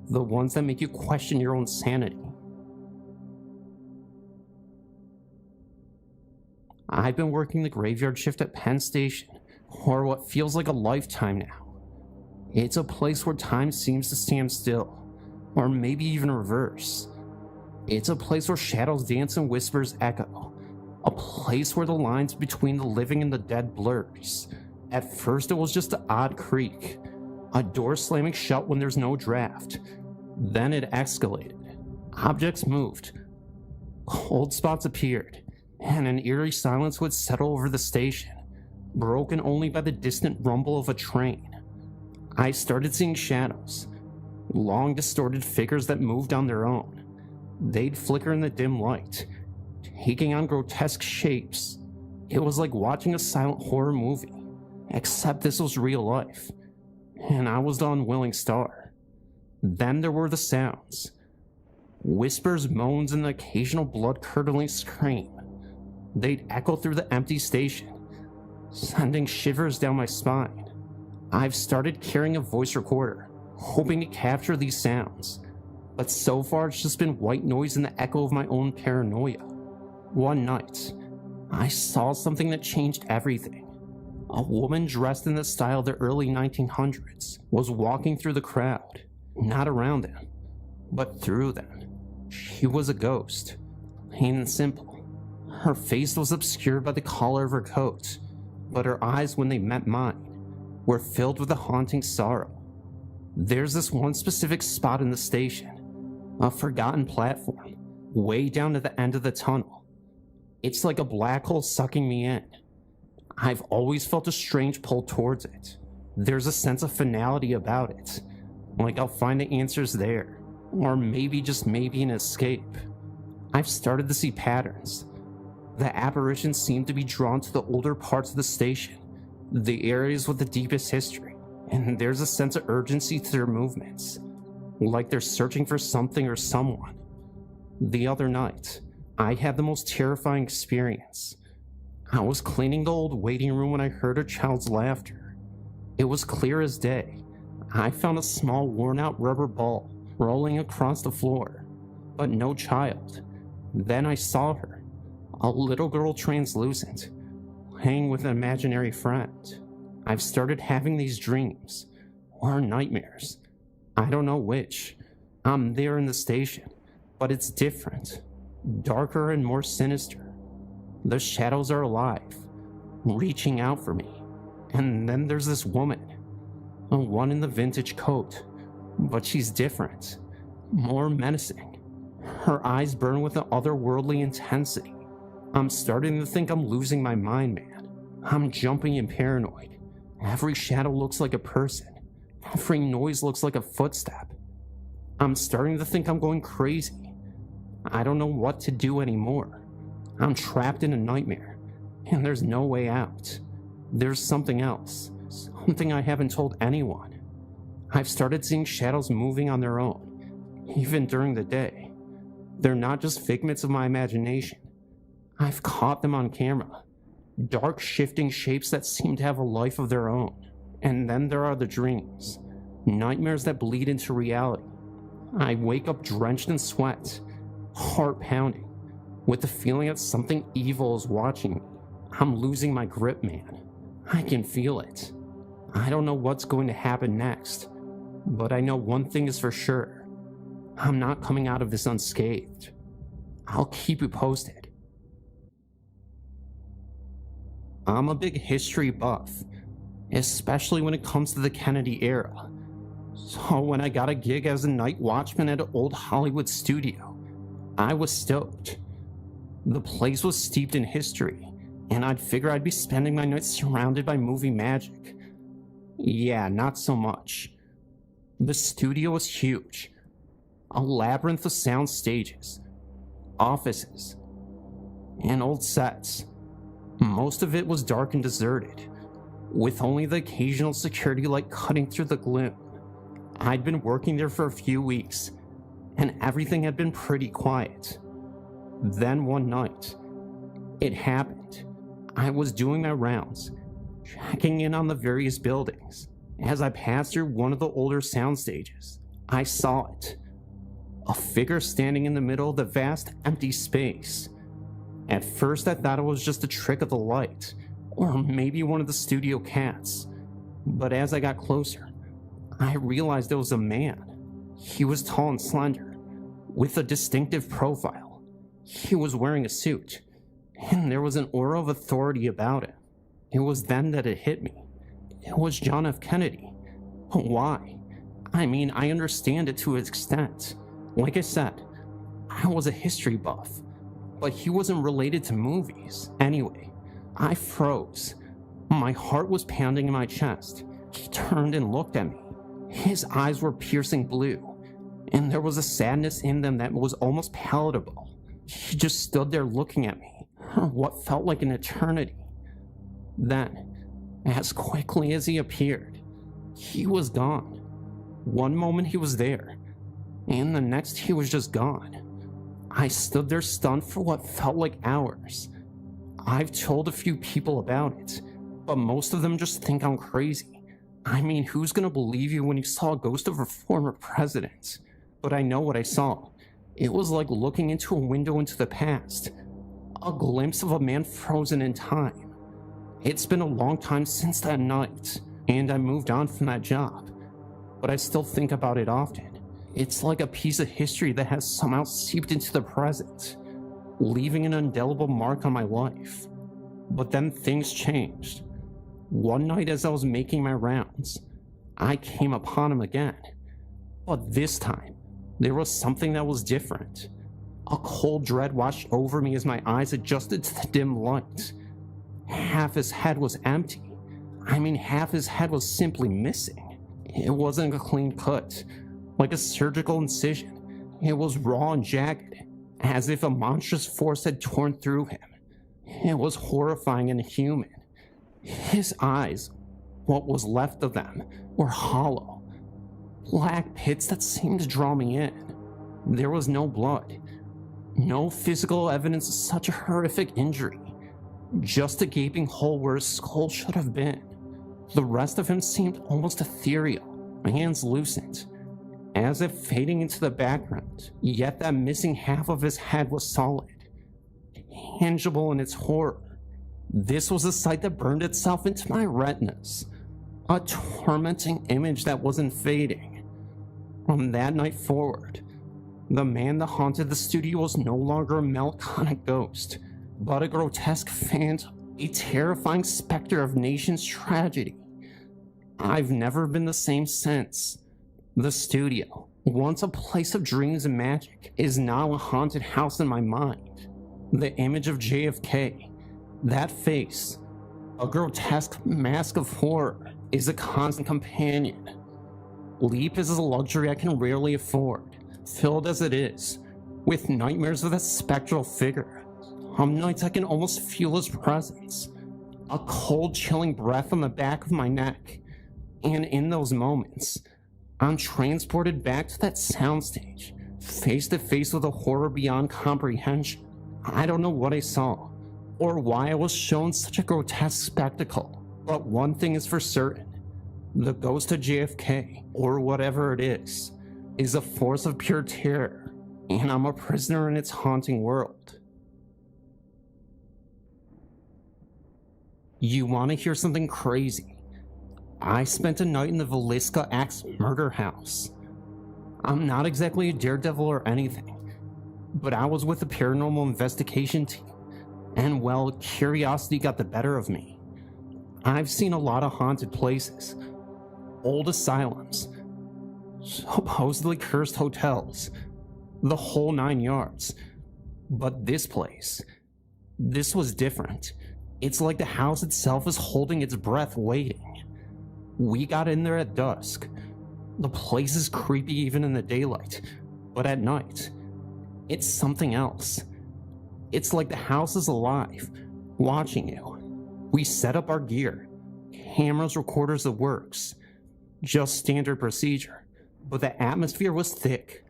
The ones that make you question your own sanity. I've been working the graveyard shift at Penn Station for what feels like a lifetime now. It's a place where time seems to stand still, or maybe even reverse. It's a place where shadows dance and whispers echo. A place where the lines between the living and the dead blurs. At first it was just an odd creak, a door slamming shut when there's no draft. Then it escalated. Objects moved. Cold spots appeared, and an eerie silence would settle over the station, broken only by the distant rumble of a train. I started seeing shadows, long distorted figures that moved on their own. They'd flicker in the dim light, taking on grotesque shapes. It was like watching a silent horror movie, except this was real life, and I was the unwilling star. Then there were the sounds. Whispers, moans, and the occasional blood-curdling scream. They'd echo through the empty station, sending shivers down my spine. I've started carrying a voice recorder, hoping to capture these sounds, but so far it's just been white noise and the echo of my own paranoia. One night, I saw something that changed everything. A woman dressed in the style of the early 1900s was walking through the crowd, not around them, but through them. She was a ghost, plain and simple. Her face was obscured by the collar of her coat, but her eyes, when they met mine, were filled with a haunting sorrow. There's this one specific spot in the station, a forgotten platform, way down at the end of the tunnel. It's like a black hole sucking me in. I've always felt a strange pull towards it. There's a sense of finality about it, like I'll find the answers there, or maybe, just maybe, an escape. I've started to see patterns. The apparitions seem to be drawn to the older parts of the station, the areas with the deepest history, and there's a sense of urgency to their movements, like they're searching for something or someone. The other night, I had the most terrifying experience. I was cleaning the old waiting room when I heard a child's laughter. It was clear as day. I found a small worn-out rubber ball rolling across the floor, but no child. Then I saw her, a little girl translucent, playing with an imaginary friend. I've started having these dreams, or nightmares. I don't know which. I'm there in the station, but it's different, darker and more sinister. The shadows are alive, reaching out for me. And then there's this woman, the one in the vintage coat, but she's different. more menacing. Her eyes burn with an otherworldly intensity. I'm starting to think I'm losing my mind, man. I'm jumping and paranoid. Every shadow looks like a person. Every noise looks like a footstep. I'm starting to think I'm going crazy. I don't know what to do anymore. I'm trapped in a nightmare, and there's no way out. There's something else, something I haven't told anyone. I've started seeing shadows moving on their own, even during the day. They're not just figments of my imagination. I've caught them on camera. Dark, shifting shapes that seem to have a life of their own. And then there are the dreams, nightmares that bleed into reality. I wake up drenched in sweat, heart pounding, with the feeling that something evil is watching me. I'm losing my grip, man. I can feel it. I don't know what's going to happen next, but I know one thing is for sure. I'm not coming out of this unscathed. I'll keep you posted. I'm a big history buff, especially when it comes to the Kennedy era. So when I got a gig as a night watchman at an old Hollywood studio, I was stoked. The place was steeped in history, and I'd figure I'd be spending my nights surrounded by movie magic. Yeah, not so much. The studio was huge. A labyrinth of sound stages, offices, and old sets. Most of it was dark and deserted, with only the occasional security light cutting through the gloom. I'd been working there for a few weeks, and everything had been pretty quiet. Then one night, it happened. I was doing my rounds, checking in on the various buildings. As I passed through one of the older sound stages, I saw it. A figure standing in the middle of the vast empty space. At first I thought it was just a trick of the light, or maybe one of the studio cats. But as I got closer, I realized it was a man. He was tall and slender, with a distinctive profile. He was wearing a suit, and there was an aura of authority about him. It was then that it hit me. It was John F. Kennedy. Why? I mean, I understand it to an extent. Like I said, I was a history buff, but he wasn't related to movies. Anyway, I froze. My heart was pounding in my chest. He turned and looked at me. His eyes were piercing blue, and there was a sadness in them that was almost palatable. He just stood there looking at me for what felt like an eternity. Then, as quickly as he appeared, he was gone. One moment he was there, and the next he was just gone. I stood there stunned for what felt like hours. I've told a few people about it, but most of them just think I'm crazy. I mean, who's gonna believe you when you saw a ghost of a former president? But I know what I saw. It was like looking into a window into the past. A glimpse of a man frozen in time. It's been a long time since that night, and I moved on from that job. But I still think about it often. It's like a piece of history that has somehow seeped into the present, leaving an indelible mark on my life. But then things changed. One night as I was making my rounds, I came upon him again. But this time, there was something that was different. A cold dread washed over me as my eyes adjusted to the dim light. Half his head was empty. I mean, half his head was simply missing. It wasn't a clean cut, like a surgical incision. It was raw and jagged, as if a monstrous force had torn through him. It was horrifying and inhuman. His eyes, what was left of them, were hollow, black pits that seemed to draw me in. There was no blood, no physical evidence of such a horrific injury, just a gaping hole where his skull should have been. The rest of him seemed almost ethereal, translucent, as if fading into the background, yet that missing half of his head was solid, tangible in its horror. This was a sight that burned itself into my retinas, a tormenting image that wasn't fading. From that night forward, the man that haunted the studio was no longer a melancholic ghost, but a grotesque phantom, a terrifying specter of nation's tragedy. I've never been the same since. The studio, once a place of dreams and magic, is now a haunted house in my mind. The image of JFK, that face, a grotesque mask of horror, is a constant companion. Sleep is a luxury I can rarely afford, filled as it is, with nightmares of that spectral figure. Some nights I can almost feel his presence, a cold, chilling breath on the back of my neck, and in those moments, I'm transported back to that soundstage, face to face with a horror beyond comprehension. I don't know what I saw, or why I was shown such a grotesque spectacle, but one thing is for certain. The ghost of JFK, or whatever it is a force of pure terror, and I'm a prisoner in its haunting world. You want to hear something crazy? I spent a night in the Villisca Axe murder house. I'm not exactly a daredevil or anything, but I was with the paranormal investigation team, and well, curiosity got the better of me. I've seen a lot of haunted places, old asylums, supposedly cursed hotels, the whole 9 yards. But this place, this was different. It's like the house itself is holding its breath waiting. We got in there at dusk. The place is creepy even in the daylight, but at night, it's something else. It's like the house is alive, watching you. We set up our gear, cameras, recorders, the works. Just standard procedure, but the atmosphere was thick,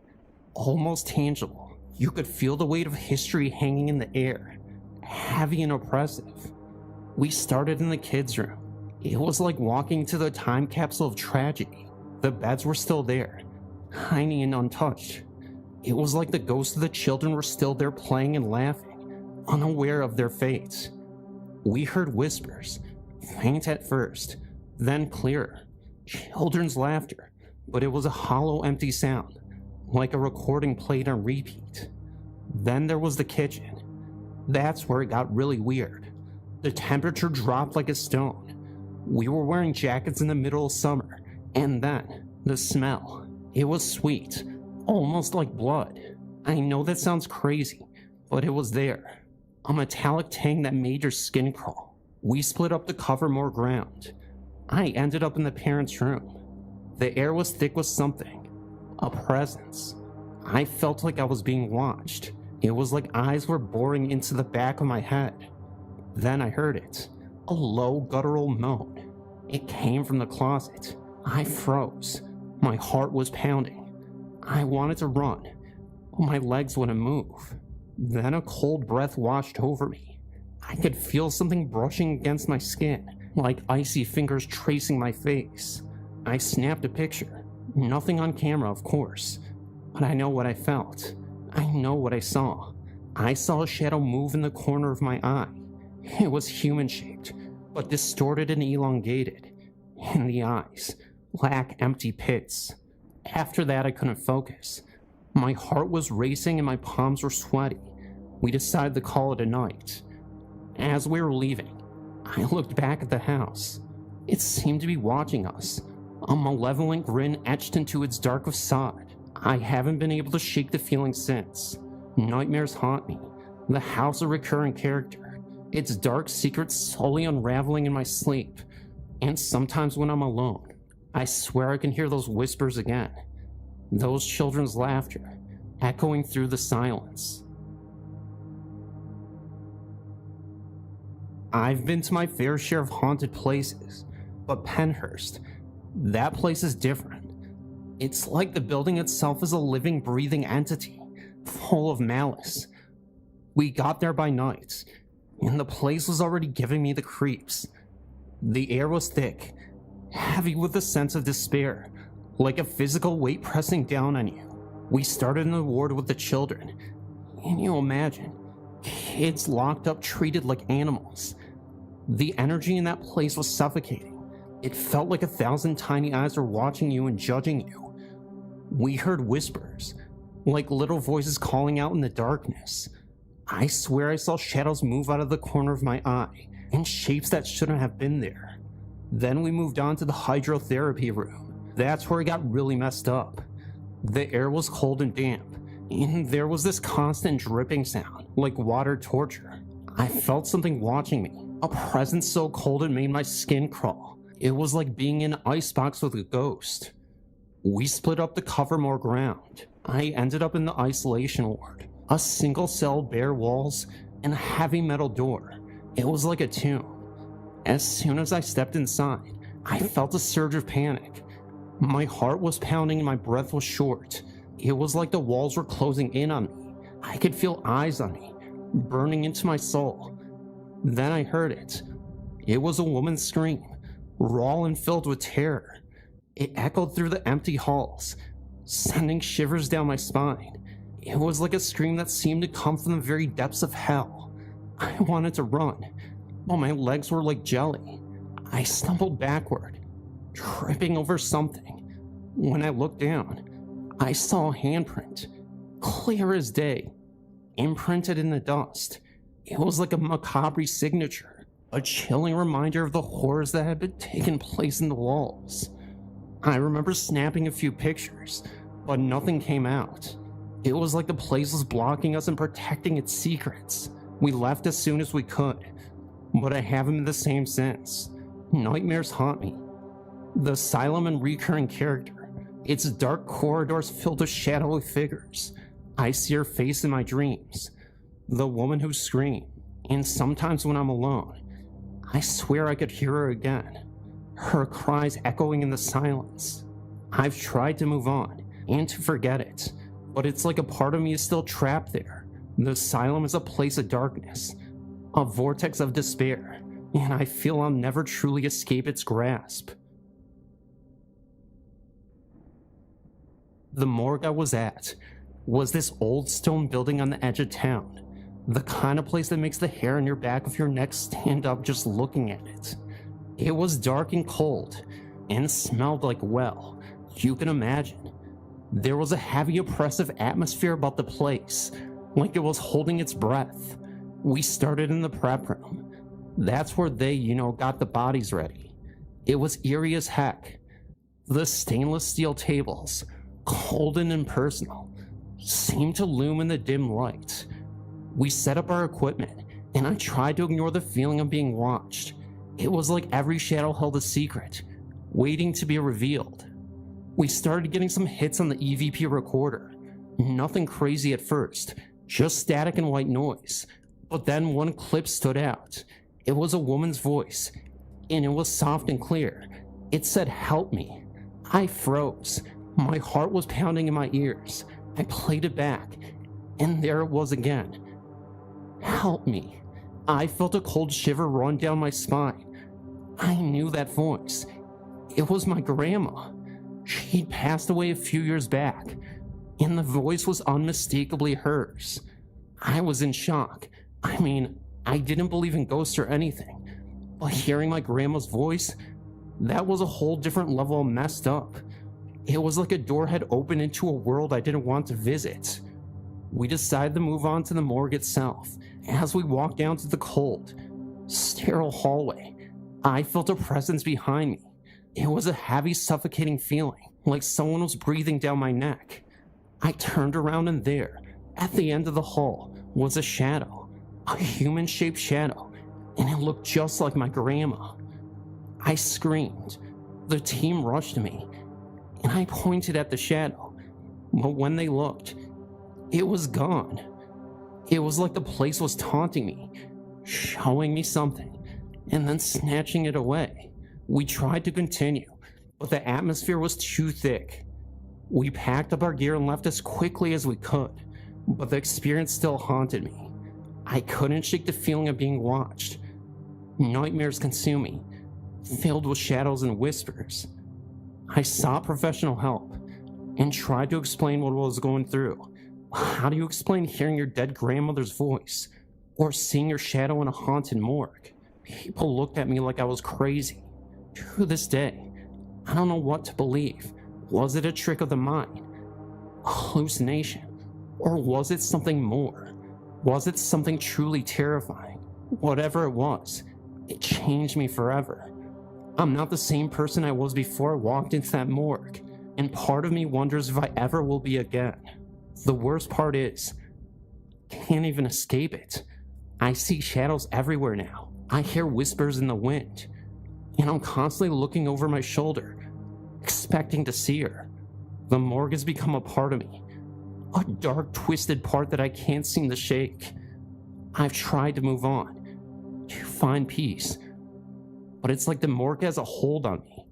almost tangible. You could feel the weight of history hanging in the air, heavy and oppressive. We started in the kids' room. It was like walking to the time capsule of tragedy. The beds were still there, tiny and untouched. It was like the ghosts of the children were still there playing and laughing, unaware of their fates. We heard whispers, faint at first, then clearer. Children's laughter, but it was a hollow, empty sound, like a recording played on repeat. Then there was the kitchen. That's where it got really weird. The temperature dropped like a stone. We were wearing jackets in the middle of summer, and then the smell. It was sweet, almost like blood. I know that sounds crazy, but it was there. A metallic tang that made your skin crawl. We split up to cover more ground. I ended up in the parents' room. The air was thick with something, a presence. I felt like I was being watched. It was like eyes were boring into the back of my head. Then I heard it, a low guttural moan. It came from the closet. I froze. My heart was pounding. I wanted to run, but my legs wouldn't move. Then a cold breath washed over me. I could feel something brushing against my skin, like icy fingers tracing my face. I snapped a picture. Nothing on camera, of course, but I know what I felt. I know what I saw. I saw a shadow move in the corner of my eye. It was human-shaped, but distorted and elongated. In the eyes, black, empty pits. After that, I couldn't focus. My heart was racing and my palms were sweaty. We decided to call it a night. As we were leaving, I looked back at the house. It seemed to be watching us, a malevolent grin etched into its dark facade. I haven't been able to shake the feeling since. Nightmares haunt me. The house a recurring character. Its dark secrets slowly unraveling in my sleep. And sometimes when I'm alone, I swear I can hear those whispers again. Those children's laughter, echoing through the silence. I've been to my fair share of haunted places, but Penhurst, that place is different. It's like the building itself is a living, breathing entity, full of malice. We got there by night, and the place was already giving me the creeps. The air was thick, heavy with a sense of despair, like a physical weight pressing down on you. We started in the ward with the children. Can you imagine? Kids locked up, treated like animals. The energy in that place was suffocating. It felt like 1,000 tiny eyes were watching you and judging you. We heard whispers, like little voices calling out in the darkness. I swear I saw shadows move out of the corner of my eye, in shapes that shouldn't have been there. Then we moved on to the hydrotherapy room. That's where it got really messed up. The air was cold and damp, and there was this constant dripping sound, like water torture. I felt something watching me, a presence so cold it made my skin crawl. It was like being in an icebox with a ghost. We split up to cover more ground. I ended up in the isolation ward, a single cell, bare walls, and a heavy metal door. It was like a tomb. As soon as I stepped inside, I felt a surge of panic. My heart was pounding and my breath was short. It was like the walls were closing in on me. I could feel eyes on me, burning into my soul. Then I heard it. It was a woman's scream, raw and filled with terror. It echoed through the empty halls, sending shivers down my spine. It was like a scream that seemed to come from the very depths of hell. I wanted to run, but my legs were like jelly. I stumbled backward, tripping over something. When I looked down, I saw a handprint, clear as day, imprinted in the dust. It was like a macabre signature, a chilling reminder of the horrors that had been taking place in the walls. I remember snapping a few pictures, but nothing came out. It was like the place was blocking us and protecting its secrets. We left as soon as we could, but I haven't been the same since. Nightmares haunt me. The asylum and recurring character. Its dark corridors filled with shadowy figures. I see her face in my dreams. The woman who screamed, and sometimes when I'm alone, I swear I could hear her again. Her cries echoing in the silence. I've tried to move on and to forget it, but it's like a part of me is still trapped there. The asylum is a place of darkness, a vortex of despair, and I feel I'll never truly escape its grasp. The morgue I was at was this old stone building on the edge of town, the kind of place that makes the hair on your back of your neck stand up just looking at it. It was dark and cold, and smelled like, well, you can imagine. There was a heavy, oppressive atmosphere about the place, like it was holding its breath. We started in the prep room. That's where they, got the bodies ready. It was eerie as heck. The stainless steel tables, cold and impersonal, seemed to loom in the dim light. We set up our equipment, and I tried to ignore the feeling of being watched. It was like every shadow held a secret, waiting to be revealed. We started getting some hits on the EVP recorder. Nothing crazy at first, just static and white noise. But then one clip stood out. It was a woman's voice, and it was soft and clear. It said, "Help me." I froze. My heart was pounding in my ears. I played it back, and there it was again. "Help me." I felt a cold shiver run down my spine. I knew that voice. It was my grandma. She'd passed away a few years back, and the voice was unmistakably hers. I was in shock. I didn't believe in ghosts or anything, but hearing my grandma's voice, that was a whole different level of messed up. It was like a door had opened into a world I didn't want to visit. We decided to move on to the morgue itself. As we walked down to the cold, sterile hallway, I felt a presence behind me. It was a heavy, suffocating feeling, like someone was breathing down my neck. I turned around, and there, at the end of the hall, was a shadow, a human-shaped shadow, and it looked just like my grandma. I screamed. The team rushed to me, and I pointed at the shadow, but when they looked, it was gone. It was like the place was taunting me, showing me something, and then snatching it away. We tried to continue, but the atmosphere was too thick. We packed up our gear and left as quickly as we could, but the experience still haunted me. I couldn't shake the feeling of being watched. Nightmares consumed me, filled with shadows and whispers. I sought professional help and tried to explain what I was going through. How do you explain hearing your dead grandmother's voice or seeing your shadow in a haunted morgue? People looked at me like I was crazy. To this day, I don't know what to believe. Was it a trick of the mind? A hallucination? Or was it something more? Was it something truly terrifying? Whatever it was, it changed me forever. I'm not the same person I was before I walked into that morgue, and part of me wonders if I ever will be again. The worst part is, I can't even escape it. I see shadows everywhere now. I hear whispers in the wind, and I'm constantly looking over my shoulder, expecting to see her. The morgue has become a part of me, a dark, twisted part that I can't seem to shake. I've tried to move on, to find peace, but it's like the morgue has a hold on me.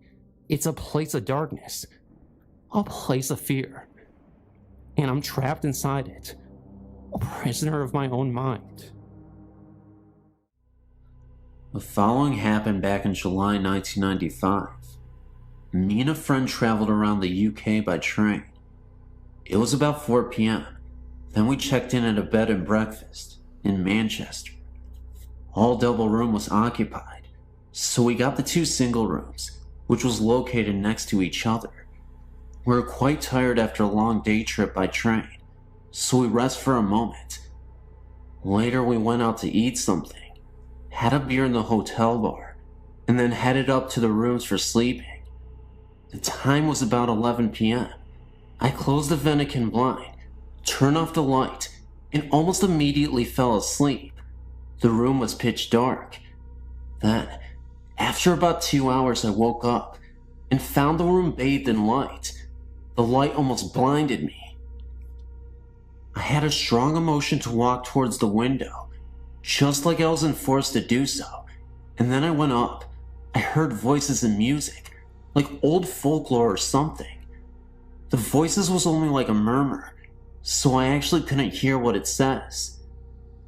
It's a place of darkness, a place of fear, and I'm trapped inside it, a prisoner of my own mind. The following happened back in July 1995. Me and a friend traveled around the UK by train. It was about 4 p.m. Then we checked in at a bed and breakfast in Manchester. All double room was occupied, so we got the 2 single rooms, which was located next to each other. We were quite tired after a long day trip by train, so we rest for a moment. Later we went out to eat something, had a beer in the hotel bar, and then headed up to the rooms for sleeping. The time was about 11 p.m. I closed the Vatican blind, turned off the light, and almost immediately fell asleep. The room was pitch dark. Then, after about 2 hours, I woke up and found the room bathed in light. The light almost blinded me. I had a strong emotion to walk towards the window, just like I was enforced to do so, and then I went up. I heard voices and music, like old folklore or something. The voices was only like a murmur, so I actually couldn't hear what it says.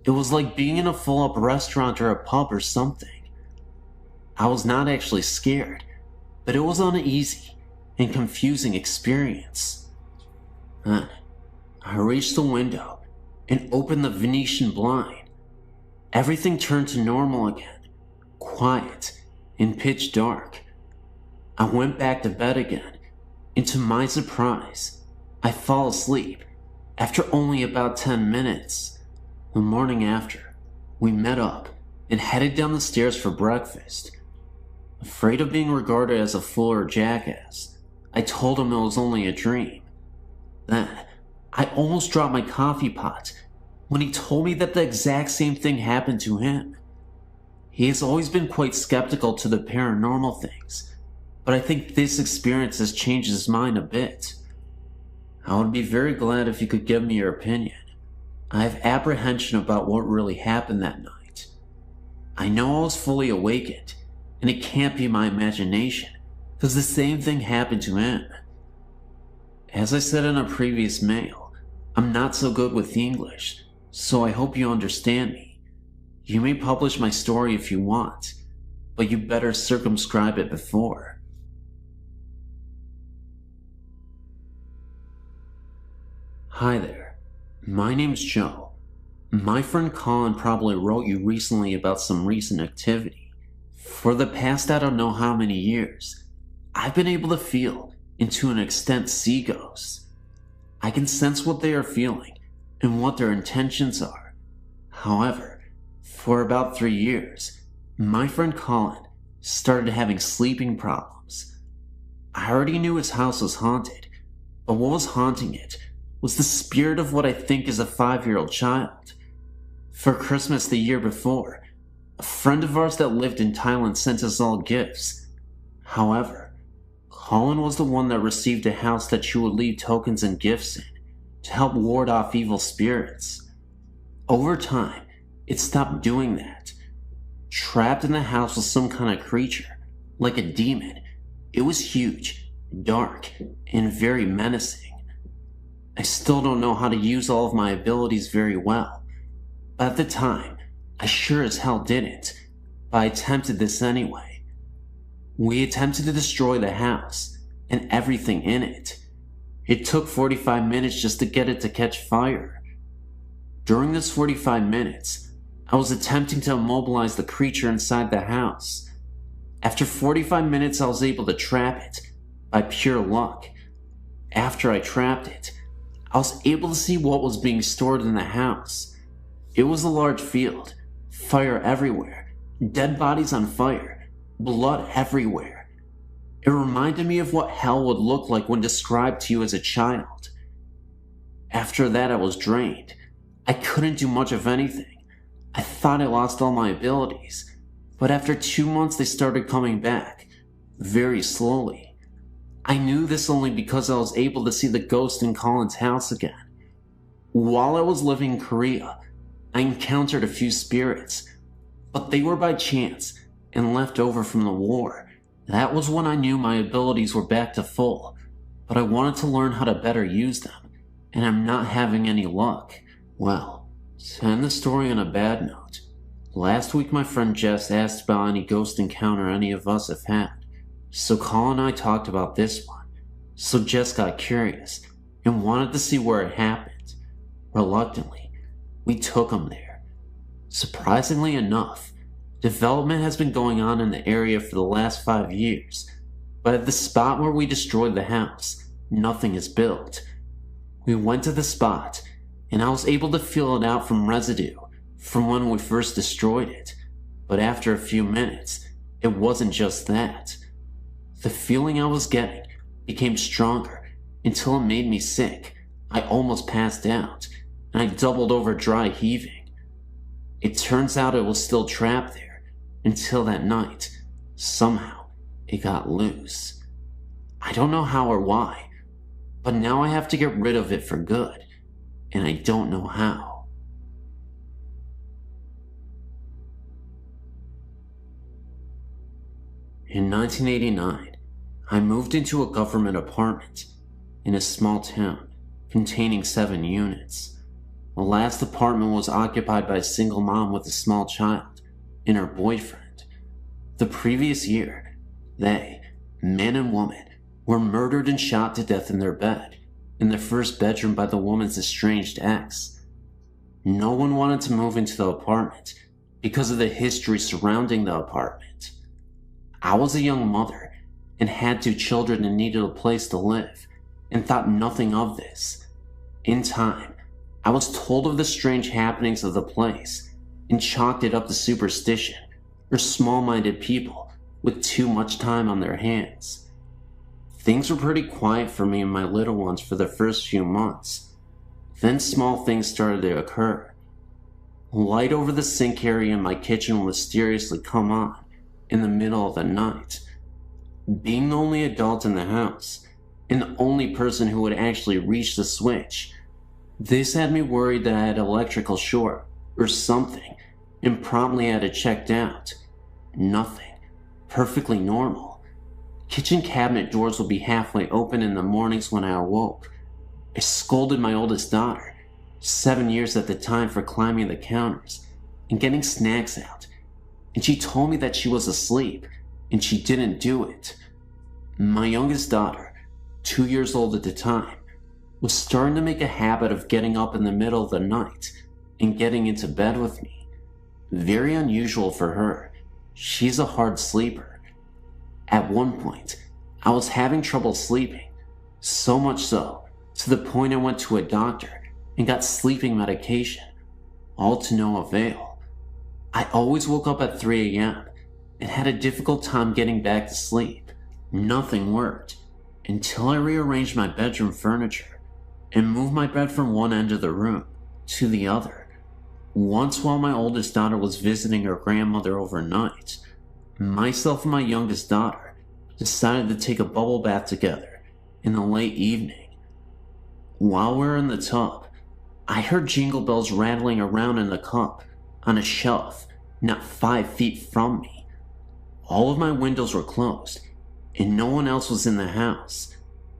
It was like being in a full-up restaurant or a pub or something. I was not actually scared, but it was uneasy and confusing experience. Then, I reached the window and opened the Venetian blind. Everything turned to normal again, quiet and pitch dark. I went back to bed again, and to my surprise, I fell asleep after only about 10 minutes. The morning after, we met up and headed down the stairs for breakfast. Afraid of being regarded as a fool or jackass, I told him it was only a dream. Then, I almost dropped my coffee pot when he told me that the exact same thing happened to him. He has always been quite skeptical to the paranormal things, but I think this experience has changed his mind a bit. I would be very glad if you could give me your opinion. I have apprehension about what really happened that night. I know I was fully awakened, and it can't be my imagination, because the same thing happened to him. As I said in a previous mail, I'm not so good with English, so I hope you understand me. You may publish my story if you want, but you better circumscribe it before. Hi there, my name's Joe. My friend Colin probably wrote you recently about some recent activity. For the past I don't know how many years, I've been able to feel, and to an extent see ghosts. I can sense what they are feeling and what their intentions are. However, for about 3 years, my friend Colin started having sleeping problems. I already knew his house was haunted, but what was haunting it was the spirit of what I think is a 5-year-old child. For Christmas the year before, a friend of ours that lived in Thailand sent us all gifts. However, Colin was the one that received a house that she would leave tokens and gifts in to help ward off evil spirits. Over time, it stopped doing that. Trapped in the house was some kind of creature, like a demon. It was huge, dark, and very menacing. I still don't know how to use all of my abilities very well, but at the time, I sure as hell didn't, but I attempted this anyway. We attempted to destroy the house, and everything in it. It took 45 minutes just to get it to catch fire. During this 45 minutes, I was attempting to immobilize the creature inside the house. After 45 minutes, I was able to trap it, by pure luck. After I trapped it, I was able to see what was being stored in the house. It was a large field, fire everywhere, dead bodies on fire, blood everywhere. It reminded me of what hell would look like when described to you as a child. After that, I was drained. I couldn't do much of anything. I thought I lost all my abilities, but after 2 months they started coming back, very slowly. I knew this only because I was able to see the ghost in Colin's house again. While I was living in Korea, I encountered a few spirits, but they were by chance and left over from the war. That was when I knew my abilities were back to full, but I wanted to learn how to better use them, and I'm not having any luck. Well, to end the story on a bad note, last week my friend Jess asked about any ghost encounter any of us have had, so Colin and I talked about this one. So Jess got curious and wanted to see where it happened. Reluctantly, we took him there. Surprisingly enough, development has been going on in the area for the last 5 years, but at the spot where we destroyed the house, nothing is built. We went to the spot, and I was able to feel it out from residue from when we first destroyed it, but after a few minutes, it wasn't just that. The feeling I was getting became stronger until it made me sick. I almost passed out, and I doubled over dry heaving. It turns out it was still trapped there until that night. Somehow, it got loose. I don't know how or why, but now I have to get rid of it for good, and I don't know how. In 1989, I moved into a government apartment in a small town containing 7 units. The last apartment was occupied by a single mom with a small child and her boyfriend. The previous year, they, man and woman, were murdered and shot to death in their bed, in their first bedroom by the woman's estranged ex. No one wanted to move into the apartment because of the history surrounding the apartment. I was a young mother and had 2 children and needed a place to live, and thought nothing of this. In time, I was told of the strange happenings of the place and chalked it up to superstition or small-minded people with too much time on their hands. Things were pretty quiet for me and my little ones for the first few months. Then small things started to occur. Light over the sink area in my kitchen would mysteriously come on in the middle of the night. Being the only adult in the house, and the only person who would actually reach the switch, this had me worried that I had electrical short or something, and promptly had it checked out. Nothing. Perfectly normal. Kitchen cabinet doors would be halfway open in the mornings when I awoke. I scolded my oldest daughter, 7 years at the time, for climbing the counters and getting snacks out, and she told me that she was asleep and she didn't do it. My youngest daughter, 2 years old at the time, was starting to make a habit of getting up in the middle of the night and getting into bed with me. Very unusual for her. She's a hard sleeper. At one point, I was having trouble sleeping, so much so, to the point I went to a doctor and got sleeping medication, all to no avail. I always woke up at 3 a.m. and had a difficult time getting back to sleep. Nothing worked until I rearranged my bedroom furniture and moved my bed from one end of the room to the other. Once, while my oldest daughter was visiting her grandmother overnight, myself and my youngest daughter decided to take a bubble bath together in the late evening. While we were in the tub, I heard jingle bells rattling around in the cup on a shelf not 5 feet from me. All of my windows were closed, and no one else was in the house.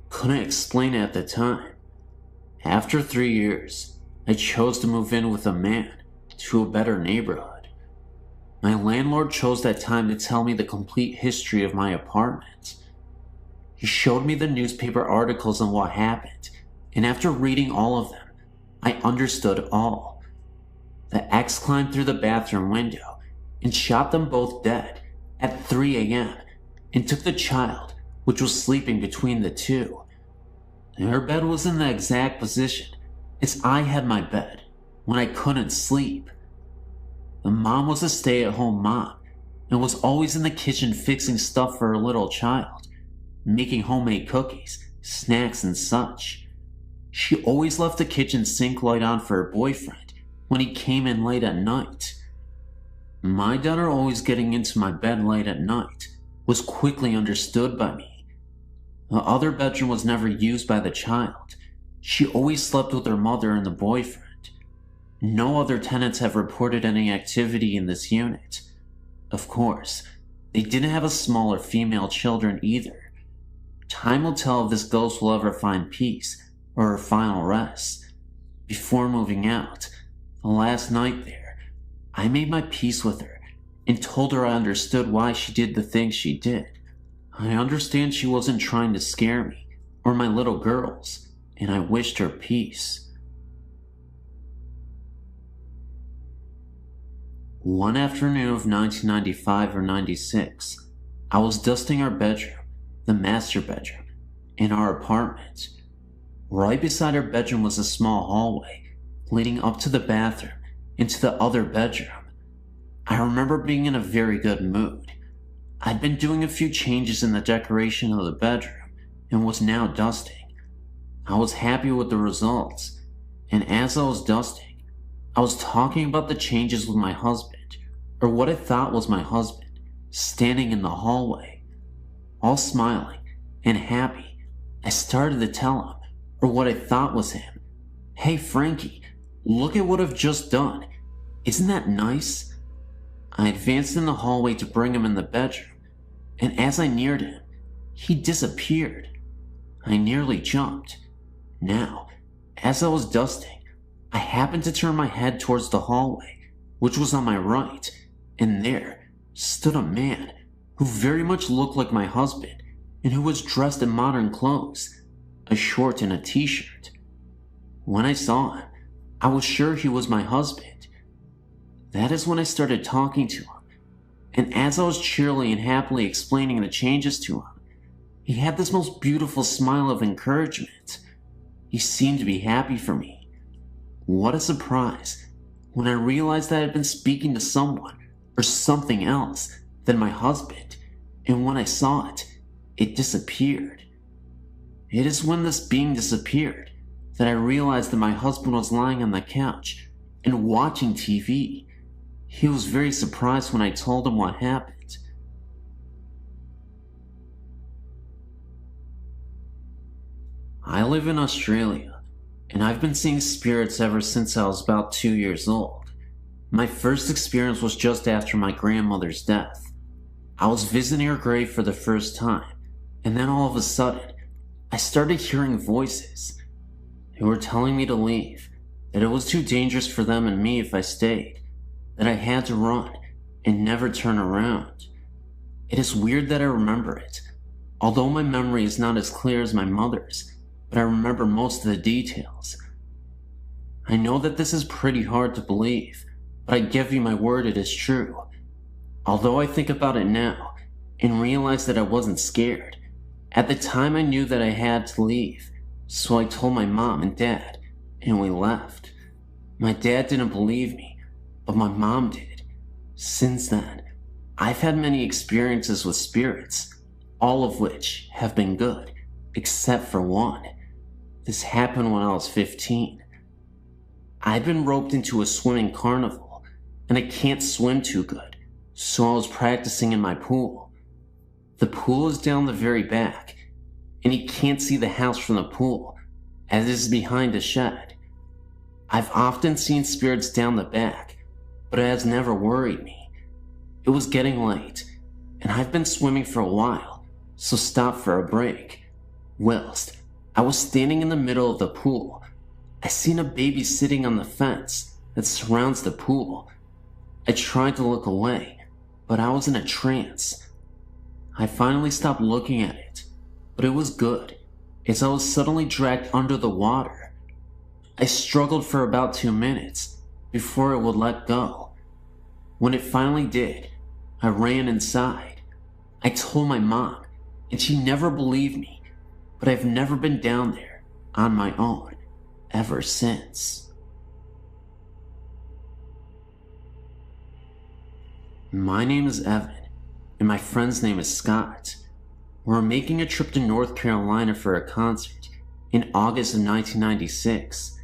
Couldn't explain it at the time. After 3 years, I chose to move in with a man to a better neighborhood. My landlord chose that time to tell me the complete history of my apartment. He showed me the newspaper articles on what happened, and after reading all of them, I understood all. The ex climbed through the bathroom window and shot them both dead at 3 a.m. and took the child, which was sleeping between the two. Her bed was in the exact position as I had my bed when I couldn't sleep. The mom was a stay-at-home mom and was always in the kitchen fixing stuff for her little child, making homemade cookies, snacks, and such. She always left the kitchen sink light on for her boyfriend when he came in late at night. My daughter always getting into my bed late at night was quickly understood by me. The other bedroom was never used by the child. She always slept with her mother and the boyfriend. No other tenants have reported any activity in this unit. Of course, they didn't have a smaller female children either. Time will tell if this ghost will ever find peace or her final rest. Before moving out, the last night there, I made my peace with her and told her I understood why she did the things she did. I understand she wasn't trying to scare me or my little girls, and I wished her peace. One afternoon of 1995 or 96, I was dusting our bedroom, the master bedroom, in our apartment. Right beside our bedroom was a small hallway leading up to the bathroom into the other bedroom. I remember being in a very good mood. I'd been doing a few changes in the decoration of the bedroom and was now dusting. I was happy with the results, and as I was dusting, I was talking about the changes with my husband, or what I thought was my husband, standing in the hallway. All smiling and happy, I started to tell him, or what I thought was him, "Hey Frankie, look at what I've just done. Isn't that nice?" I advanced in the hallway to bring him in the bedroom, and as I neared him, he disappeared. I nearly jumped. Now, as I was dusting, I happened to turn my head towards the hallway, which was on my right, and there stood a man who very much looked like my husband and who was dressed in modern clothes, a short and a t-shirt. When I saw him, I was sure he was my husband. That is when I started talking to him, and as I was cheerily and happily explaining the changes to him, he had this most beautiful smile of encouragement. He seemed to be happy for me. What a surprise when I realized that I had been speaking to someone or something else than my husband, and when I saw it, it disappeared. It is when this being disappeared that I realized that my husband was lying on the couch and watching TV. He was very surprised when I told him what happened. I live in Australia, and I've been seeing spirits ever since I was about 2 years old. My first experience was just after my grandmother's death. I was visiting her grave for the first time, and then all of a sudden, I started hearing voices. They were telling me to leave, that it was too dangerous for them and me if I stayed, that I had to run and never turn around. It is weird that I remember it, although my memory is not as clear as my mother's, but I remember most of the details. I know that this is pretty hard to believe, but I give you my word it is true. Although I think about it now and realize that I wasn't scared, at the time I knew that I had to leave, so I told my mom and dad, and we left. My dad didn't believe me, but my mom did. Since then, I've had many experiences with spirits, all of which have been good, except for one. This happened when I was 15. I'd been roped into a swimming carnival, and I can't swim too good, so I was practicing in my pool. The pool is down the very back, and you can't see the house from the pool, as it is behind a shed. I've often seen spirits down the back, but it has never worried me. It was getting late, and I've been swimming for a while, so stopped for a break. Whilst I was standing in the middle of the pool, I seen a baby sitting on the fence that surrounds the pool. I tried to look away, but I was in a trance. I finally stopped looking at it, but it was good, as I was suddenly dragged under the water. I struggled for about 2 minutes before it would let go. When it finally did, I ran inside. I told my mom, and she never believed me, but I've never been down there on my own ever since. My name is Evan, and my friend's name is Scott. We were making a trip to North Carolina for a concert in August of 1996.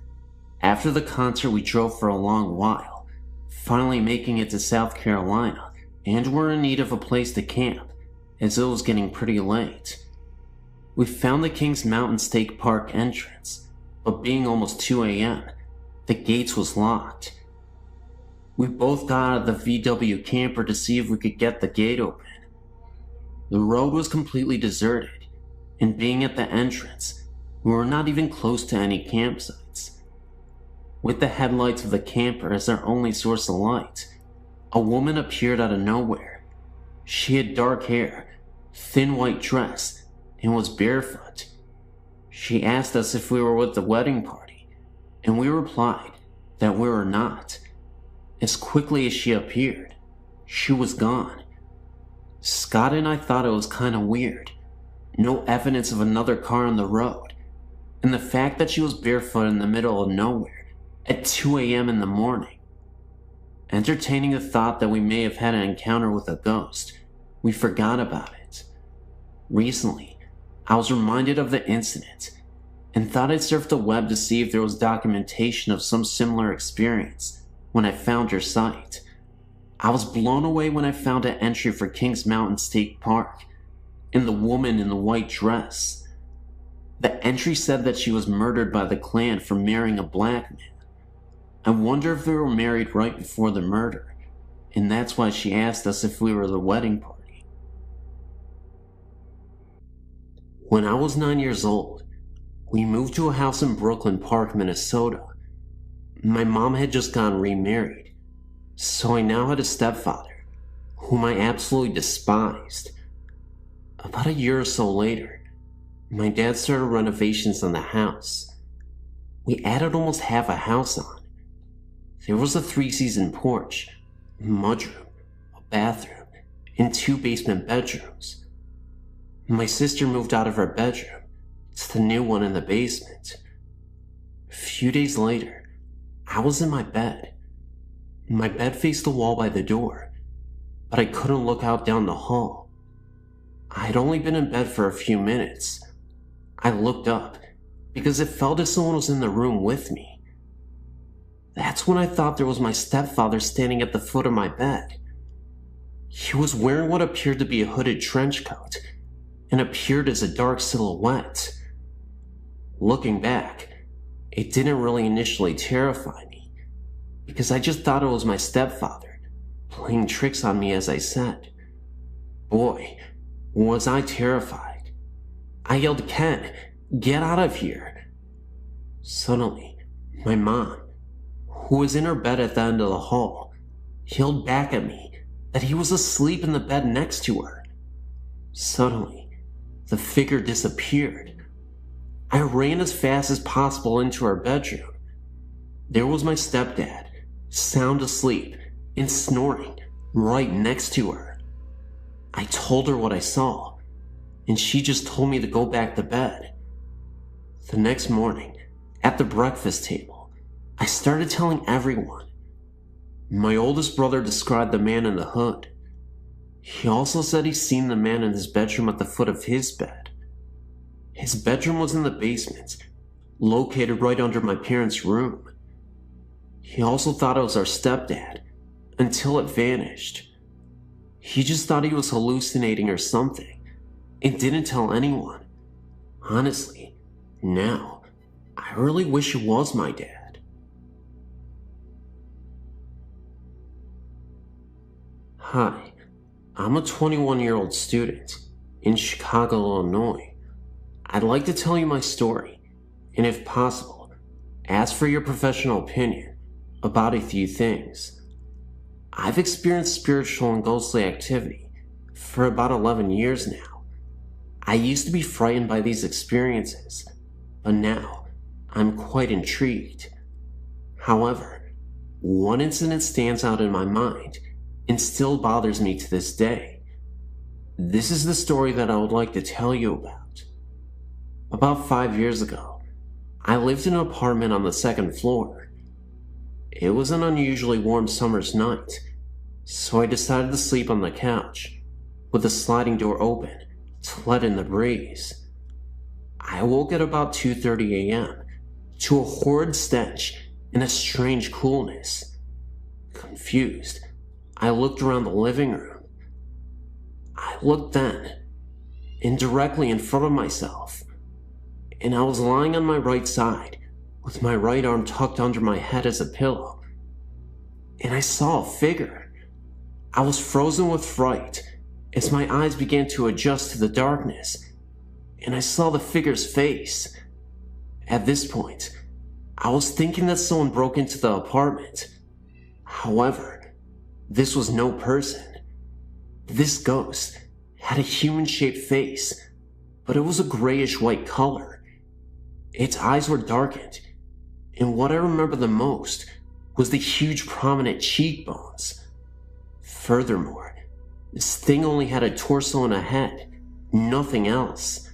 After the concert, we drove for a long while, finally making it to South Carolina, and were in need of a place to camp, as it was getting pretty late. We found the Kings Mountain State Park entrance, but being almost 2 a.m., the gates was locked. We both got out of the VW camper to see if we could get the gate open. The road was completely deserted, and being at the entrance, we were not even close to any campsites. With the headlights of the camper as our only source of light, a woman appeared out of nowhere. She had dark hair, thin white dress, and was barefoot. She asked us if we were with the wedding party, and we replied that we were not. As quickly as she appeared, she was gone. Scott and I thought it was kind of weird. No evidence of another car on the road, and the fact that she was barefoot in the middle of nowhere at 2 a.m. in the morning. Entertaining the thought that we may have had an encounter with a ghost, we forgot about it. Recently, I was reminded of the incident and thought I'd surf the web to see if there was documentation of some similar experience when I found your site. I was blown away when I found an entry for Kings Mountain State Park and the woman in the white dress. The entry said that she was murdered by the Klan for marrying a black man. I wonder if they were married right before the murder, and that's why she asked us if we were the wedding party. When I was 9 years old, we moved to a house in Brooklyn Park, Minnesota. My mom had just gotten remarried, so I now had a stepfather, whom I absolutely despised. About a year or so later, my dad started renovations on the house. We added almost half a house on. There was a 3-season porch, a mudroom, a bathroom, and 2 basement bedrooms. My sister moved out of her bedroom to the new one in the basement. A few days later, I was in my bed. My bed faced the wall by the door, but I couldn't look out down the hall. I had only been in bed for a few minutes. I looked up because it felt as someone was in the room with me. That's when I thought there was my stepfather standing at the foot of my bed. He was wearing what appeared to be a hooded trench coat and appeared as a dark silhouette. Looking back, it didn't really initially terrify me, because I just thought it was my stepfather playing tricks on me as I said. Boy, was I terrified. I yelled, "Ken, get out of here." Suddenly, my mom, who was in her bed at the end of the hall, yelled back at me that he was asleep in the bed next to her. Suddenly, the figure disappeared. I ran as fast as possible into her bedroom. There was my stepdad, sound asleep and snoring right next to her. I told her what I saw, and she just told me to go back to bed. The next morning, at the breakfast table, I started telling everyone. My oldest brother described the man in the hood. He also said he's seen the man in his bedroom at the foot of his bed. His bedroom was in the basement, located right under my parents' room. He also thought it was our stepdad, until it vanished. He just thought he was hallucinating or something, and didn't tell anyone. Honestly, now, I really wish it was my dad. Hi, I'm a 21-year-old student in Chicago, Illinois. I'd like to tell you my story, and if possible, ask for your professional opinion about a few things. I've experienced spiritual and ghostly activity for about 11 years now. I used to be frightened by these experiences, but now I'm quite intrigued. However, one incident stands out in my mind and still bothers me to this day. This is the story that I would like to tell you about. About 5 years ago, I lived in an apartment on the 2nd floor. It was an unusually warm summer's night, so I decided to sleep on the couch, with the sliding door open to let in the breeze. I woke at about 2:30 a.m. to a horrid stench and a strange coolness. Confused, I looked around the living room. I looked then, and directly in front of myself, and I was lying on my right side, with my right arm tucked under my head as a pillow, and I saw a figure. I was frozen with fright as my eyes began to adjust to the darkness, and I saw the figure's face. At this point, I was thinking that someone broke into the apartment. However, this was no person. This ghost had a human-shaped face, but it was a grayish-white color. Its eyes were darkened, and what I remember the most was the huge prominent cheekbones. Furthermore, this thing only had a torso and a head, nothing else.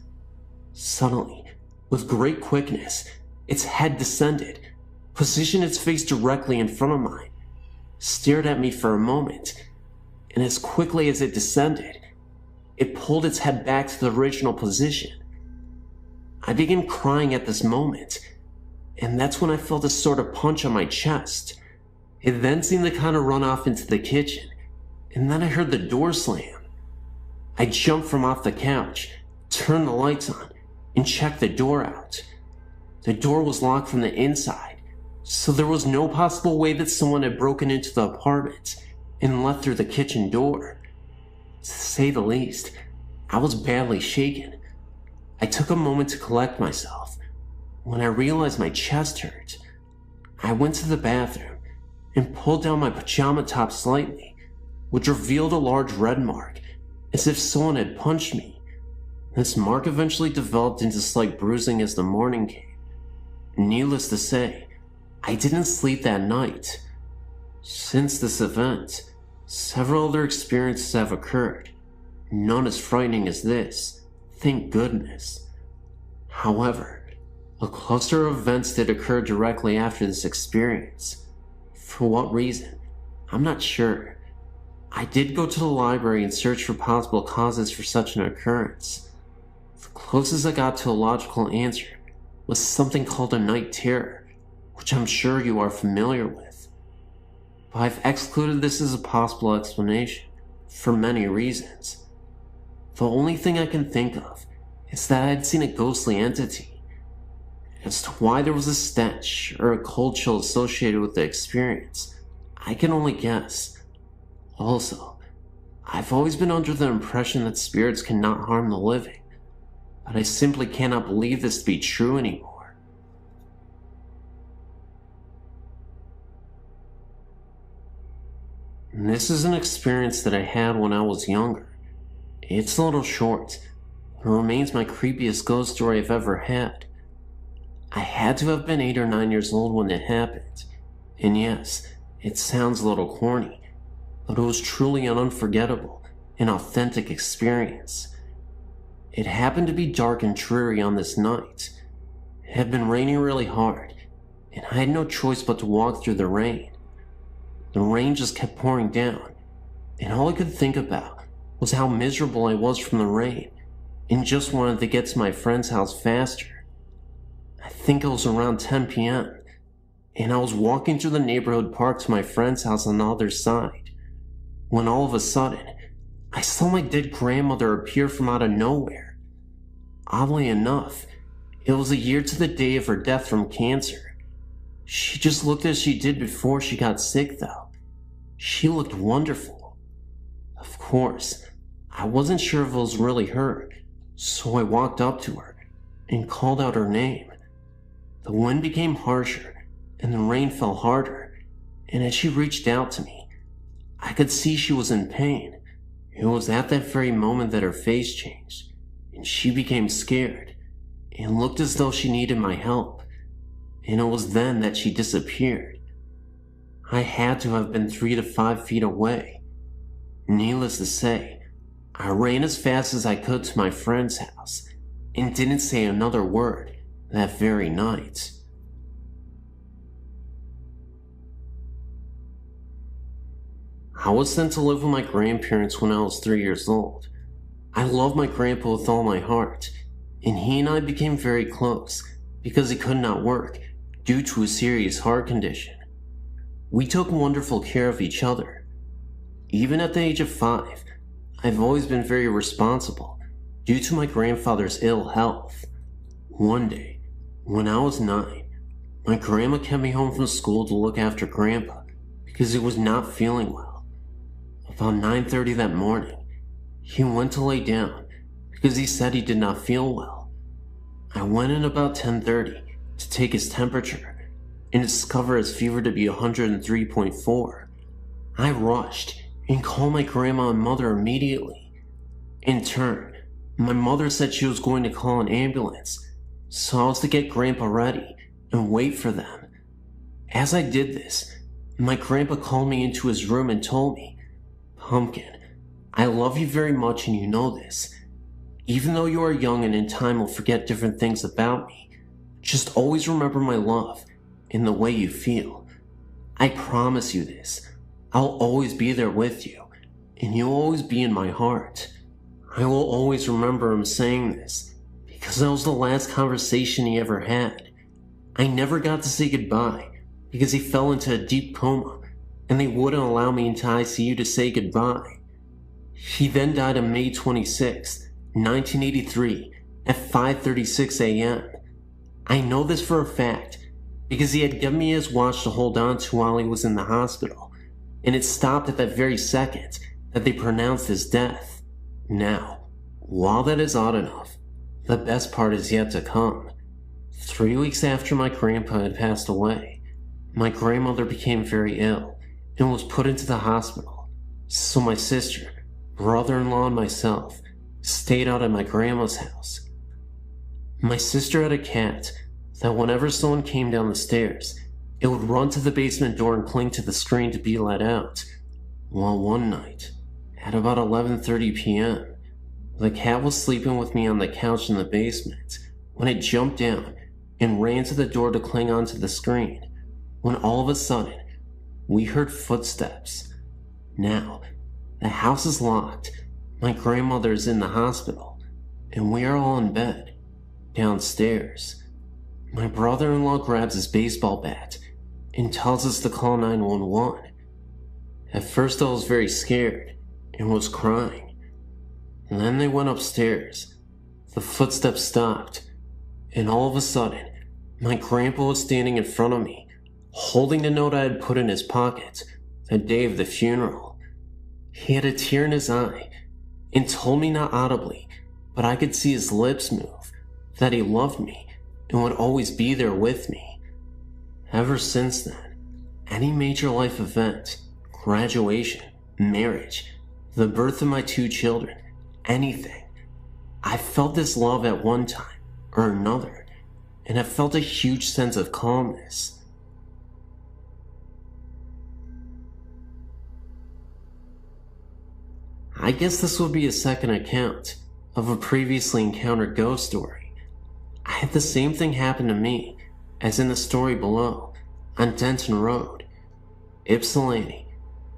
Suddenly, with great quickness, its head descended, positioned its face directly in front of mine, stared at me for a moment, and as quickly as it descended, it pulled its head back to the original position. I began crying at this moment, and that's when I felt a sort of punch on my chest. It then seemed to kind of run off into the kitchen, and then I heard the door slam. I jumped from off the couch, turned the lights on, and checked the door out. The door was locked from the inside, so there was no possible way that someone had broken into the apartment and left through the kitchen door. To say the least, I was badly shaken. I took a moment to collect myself. When I realized my chest hurt, I went to the bathroom and pulled down my pajama top slightly, which revealed a large red mark, as if someone had punched me. This mark eventually developed into slight bruising as the morning came. Needless to say, I didn't sleep that night. Since this event, several other experiences have occurred, none as frightening as this, thank goodness. However, a cluster of events did occur directly after this experience. For what reason? I'm not sure. I did go to the library and search for possible causes for such an occurrence. The closest I got to a logical answer was something called a night terror, which I'm sure you are familiar with. But I've excluded this as a possible explanation, for many reasons. The only thing I can think of is that I had seen a ghostly entity. As to why there was a stench or a cold chill associated with the experience, I can only guess. Also, I've always been under the impression that spirits cannot harm the living, but I simply cannot believe this to be true anymore. And this is an experience that I had when I was younger. It's a little short. It remains my creepiest ghost story I've ever had. I had to have been 8 or 9 years old when it happened. And yes, it sounds a little corny, but it was truly an unforgettable and authentic experience. It happened to be dark and dreary on this night. It had been raining really hard, and I had no choice but to walk through the rain. The rain just kept pouring down, and all I could think about was how miserable I was from the rain, and just wanted to get to my friend's house faster. I think it was around 10 p.m., and I was walking through the neighborhood park to my friend's house on the other side, when all of a sudden, I saw my dead grandmother appear from out of nowhere. Oddly enough, it was a year to the day of her death from cancer. She just looked as she did before she got sick, though. She looked wonderful. Of course, I wasn't sure if it was really her, so I walked up to her and called out her name. The wind became harsher, and the rain fell harder, and as she reached out to me, I could see she was in pain. It was at that very moment that her face changed, and she became scared, and looked as though she needed my help, and it was then that she disappeared. I had to have been 3 to 5 feet away. Needless to say, I ran as fast as I could to my friend's house, and didn't say another word that very night. I was sent to live with my grandparents when I was 3 years old. I love my grandpa with all my heart, and he and I became very close because he could not work due to a serious heart condition. We took wonderful care of each other. Even at the age of 5, I've always been very responsible due to my grandfather's ill health. One day, when I was 9, my grandma kept me home from school to look after Grandpa because he was not feeling well. About 9:30 that morning, he went to lay down because he said he did not feel well. I went in about 10:30 to take his temperature and discover his fever to be 103.4. I rushed and called my grandma and mother immediately. In turn, my mother said she was going to call an ambulance, so I was to get Grandpa ready and wait for them. As I did this, my grandpa called me into his room and told me, "Pumpkin, I love you very much and you know this. Even though you are young and in time will forget different things about me, just always remember my love and the way you feel. I promise you this. I'll always be there with you, and you'll always be in my heart." I will always remember him saying this, because that was the last conversation he ever had. I never got to say goodbye, because he fell into a deep coma, and they wouldn't allow me into ICU to say goodbye. He then died on May 26, 1983, at 5:36 a.m. I know this for a fact, because he had given me his watch to hold on to while he was in the hospital, and it stopped at that very second that they pronounced his death. Now, while that is odd enough, the best part is yet to come. 3 weeks after my grandpa had passed away, my grandmother became very ill and was put into the hospital, so my sister, brother-in-law, and myself stayed out at my grandma's house. My sister had a cat that whenever someone came down the stairs, it would run to the basement door and cling to the screen to be let out. Well, one night, at about 11:30 p.m., the cat was sleeping with me on the couch in the basement when it jumped down and ran to the door to cling onto the screen, when all of a sudden, we heard footsteps. Now, the house is locked, my grandmother is in the hospital, and we are all in bed, downstairs. My brother-in-law grabs his baseball bat and tells us to call 911. At first I was very scared and was crying. And then they went upstairs. The footsteps stopped, and all of a sudden, my grandpa was standing in front of me, holding the note I had put in his pocket the day of the funeral. He had a tear in his eye and told me not audibly, but I could see his lips move, that he loved me and would always be there with me. Ever since then, any major life event, graduation, marriage, the birth of my 2 children, anything, I felt this love at one time or another, and I felt a huge sense of calmness. I guess this would be a second account of a previously encountered ghost story. I had the same thing happen to me as in the story below on Denton Road, Ypsilanti,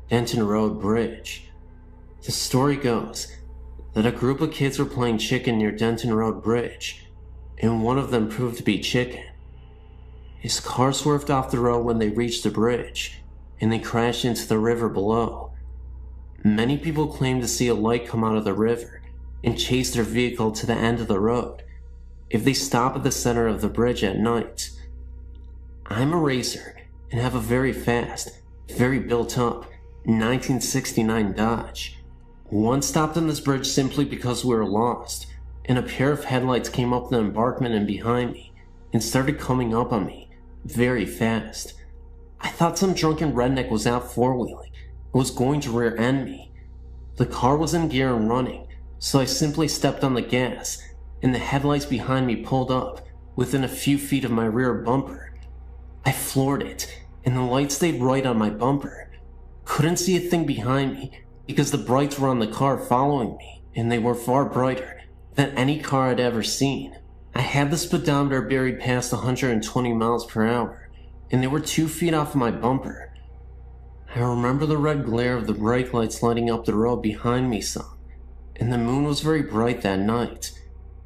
Denton Road Bridge. The story goes that a group of kids were playing chicken near Denton Road Bridge, and one of them proved to be Chicken. His car swerved off the road when they reached the bridge, and they crashed into the river below. Many people claim to see a light come out of the river and chase their vehicle to the end of the road if they stop at the center of the bridge at night. I'm a racer and have a very fast, very built up 1969 Dodge. One stopped on this bridge simply because we were lost, and a pair of headlights came up the embankment and behind me and started coming up on me very fast. I thought some drunken redneck was out four-wheeling and was going to rear-end me. The car was in gear and running, so I simply stepped on the gas, and the headlights behind me pulled up within a few feet of my rear bumper. I floored it, and the light stayed right on my bumper. Couldn't see a thing behind me because the brights were on the car following me, and they were far brighter than any car I'd ever seen. I had the speedometer buried past 120 miles per hour, and they were 2 feet off of my bumper. I remember the red glare of the brake lights lighting up the road behind me some, and the moon was very bright that night,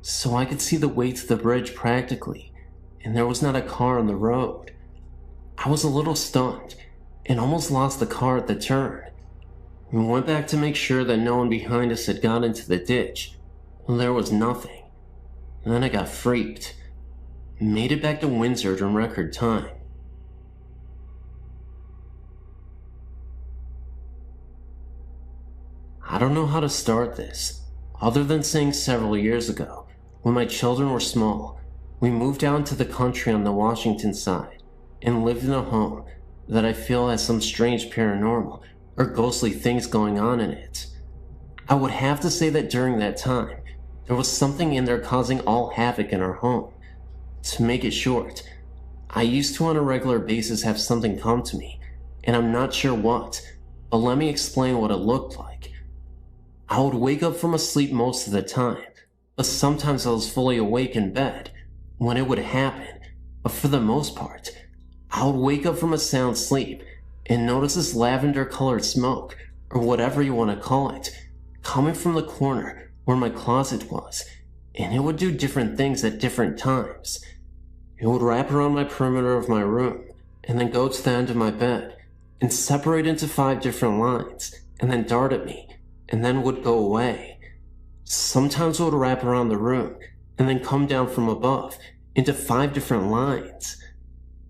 so I could see the way to the bridge practically, and there was not a car on the road. I was a little stunned and almost lost the car at the turn. We went back to make sure that no one behind us had got into the ditch. Well, there was nothing. And then I got freaked. Made it back to Windsor in record time. I don't know how to start this, other than saying several years ago, when my children were small, we moved out into the country on the Washington side and lived in a home that I feel has some strange paranormal or ghostly things going on in it. I would have to say that during that time, there was something in there causing all havoc in our home. To make it short, I used to on a regular basis have something come to me, and I'm not sure what, but let me explain what it looked like. I would wake up from a sleep most of the time, but sometimes I was fully awake in bed when it would happen, but for the most part, I would wake up from a sound sleep and notice this lavender-colored smoke, or whatever you want to call it, coming from the corner where my closet was, and it would do different things at different times. It would wrap around my perimeter of my room, and then go to the end of my bed, and separate into 5 different lines, and then dart at me, and then would go away. Sometimes it would wrap around the room, and then come down from above, into 5 different lines.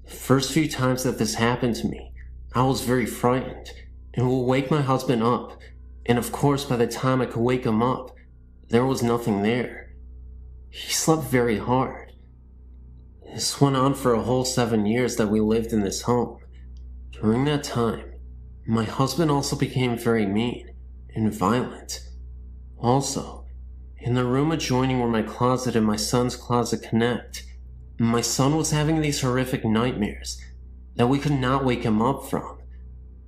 The first few times that this happened to me, I was very frightened, and would wake my husband up, and of course by the time I could wake him up, there was nothing there. He slept very hard. This went on for a whole 7 years that we lived in this home. During that time, my husband also became very mean and violent. Also, in the room adjoining where my closet and my son's closet connect, my son was having these horrific nightmares that we could not wake him up from.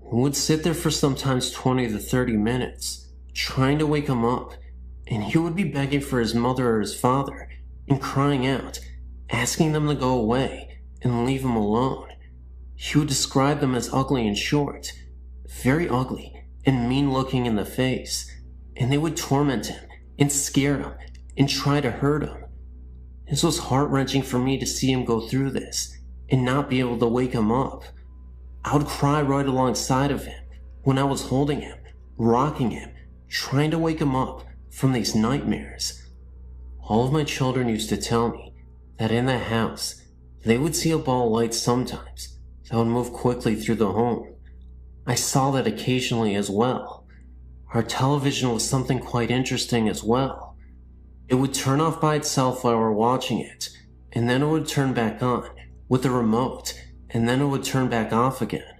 We would sit there for sometimes 20 to 30 minutes, trying to wake him up, and he would be begging for his mother or his father, and crying out, asking them to go away and leave him alone. He would describe them as ugly and short, very ugly and mean looking in the face, and they would torment him and scare him and try to hurt him. This was heart-wrenching for me to see him go through this and not be able to wake him up. I would cry right alongside of him when I was holding him, rocking him, trying to wake him up from these nightmares. All of my children used to tell me that in that house, they would see a ball of light sometimes that would move quickly through the home. I saw that occasionally as well. Our television was something quite interesting as well. It would turn off by itself while we're watching it, and then it would turn back on with the remote, and then it would turn back off again.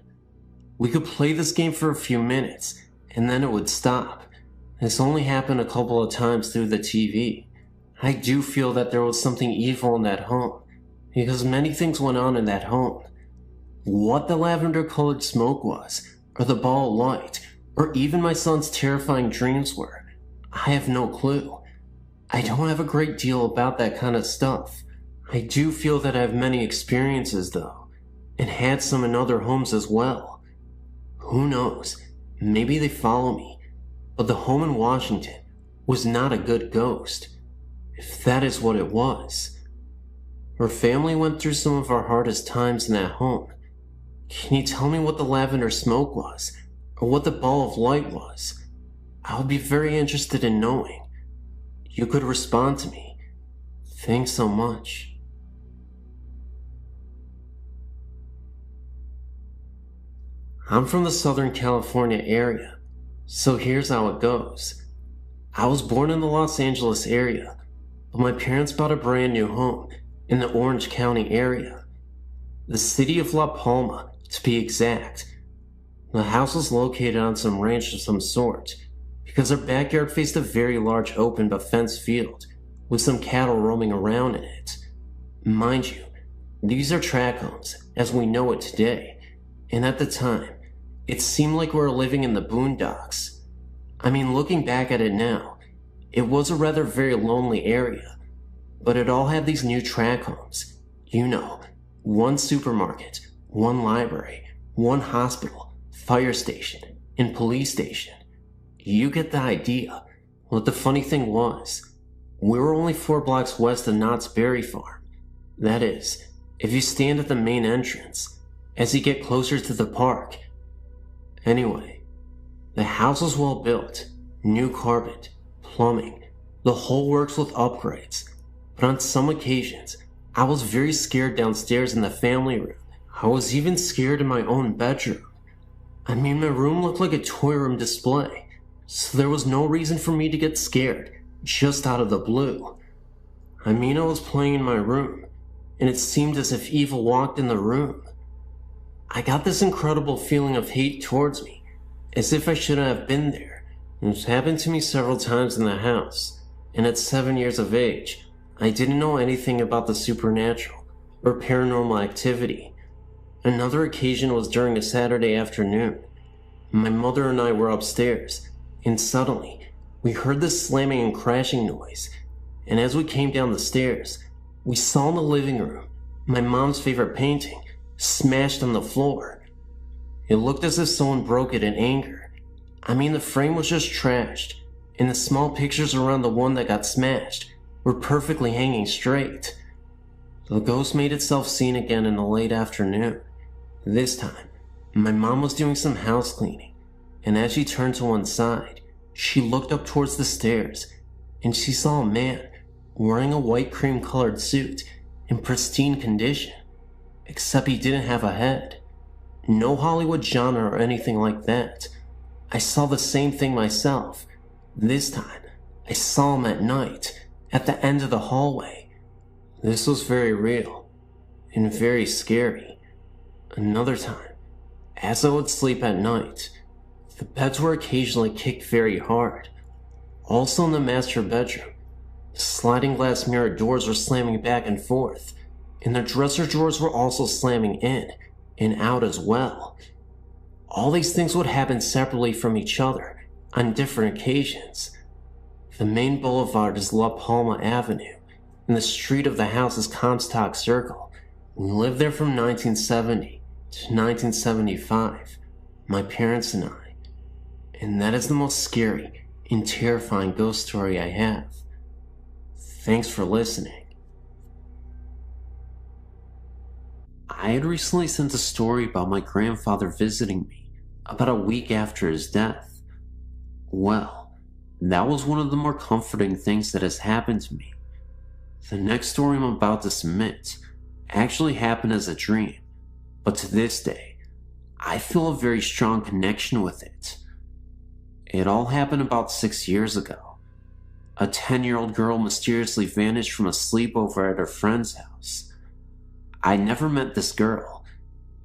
We could play this game for a few minutes, and then it would stop. This only happened a couple of times through the TV. I do feel that there was something evil in that home, because many things went on in that home. What the lavender-colored smoke was, or the ball of light, or even my son's terrifying dreams were, I have no clue. I don't have a great deal about that kind of stuff. I do feel that I have many experiences though, and had some in other homes as well. Who knows, maybe they follow me, but the home in Washington was not a good ghost, if that is what it was. Our family went through some of our hardest times in that home. Can you tell me what the lavender smoke was, or what the ball of light was? I would be very interested in knowing. You could respond to me. Thanks so much. I'm from the Southern California area, so here's how it goes. I was born in the Los Angeles area, but my parents bought a brand new home in the Orange County area. The city of La Palma, to be exact. The house was located on some ranch of some sort, because our backyard faced a very large open but fenced field, with some cattle roaming around in it. Mind you, these are tract homes, as we know it today, and at the time, it seemed like we were living in the boondocks. I mean, looking back at it now, it was a rather very lonely area, but it all had these new tract homes. You know, one supermarket, one library, one hospital, fire station, and police station. You get the idea. Well, the funny thing was, we were only 4 blocks west of Knott's Berry Farm. That is, if you stand at the main entrance, as you get closer to the park. Anyway, the house was well built, new carpet, plumbing, the whole works with upgrades. But on some occasions, I was very scared downstairs in the family room. I was even scared in my own bedroom. I mean, my room looked like a toy room display, so there was no reason for me to get scared, just out of the blue. I mean, I was playing in my room, and it seemed as if evil walked in the room. I got this incredible feeling of hate towards me, as if I shouldn't have been there. It's happened to me several times in the house, and at 7 years of age, I didn't know anything about the supernatural or paranormal activity. Another occasion was during a Saturday afternoon. My mother and I were upstairs, and suddenly, we heard this slamming and crashing noise, and as we came down the stairs, we saw in the living room my mom's favorite painting smashed on the floor. It looked as if someone broke it in anger. I mean, the frame was just trashed, and the small pictures around the one that got smashed were perfectly hanging straight. The ghost made itself seen again in the late afternoon. This time, my mom was doing some house cleaning, and as she turned to one side, she looked up towards the stairs, and she saw a man wearing a white cream-colored suit in pristine condition, except he didn't have a head. No Hollywood genre or anything like that. I saw the same thing myself. This time, I saw him at night, at the end of the hallway. This was very real, and very scary. Another time, as I would sleep at night, the beds were occasionally kicked very hard. Also in the master bedroom, the sliding glass mirror doors were slamming back and forth, and the dresser drawers were also slamming in and out as well. All these things would happen separately from each other on different occasions. The main boulevard is La Palma Avenue, and the street of the house is Comstock Circle. We lived there from 1970 to 1975, my parents and I. And that is the most scary and terrifying ghost story I have. Thanks for listening. I had recently sent a story about my grandfather visiting me about a week after his death. Well, that was one of the more comforting things that has happened to me. The next story I'm about to submit actually happened as a dream, but to this day, I feel a very strong connection with it. It all happened about 6 years ago. A 10-year-old girl mysteriously vanished from a sleepover at her friend's house. I never met this girl,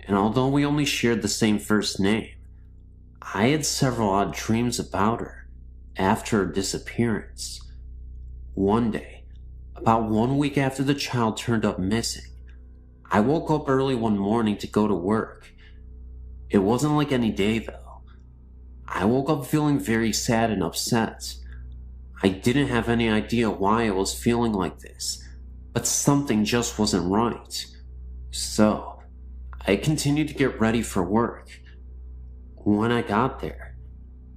and although we only shared the same first name, I had several odd dreams about her after her disappearance. One day, about 1 week after the child turned up missing, I woke up early one morning to go to work. It wasn't like any day though. I woke up feeling very sad and upset. I didn't have any idea why I was feeling like this, but something just wasn't right. So, I continued to get ready for work. When I got there,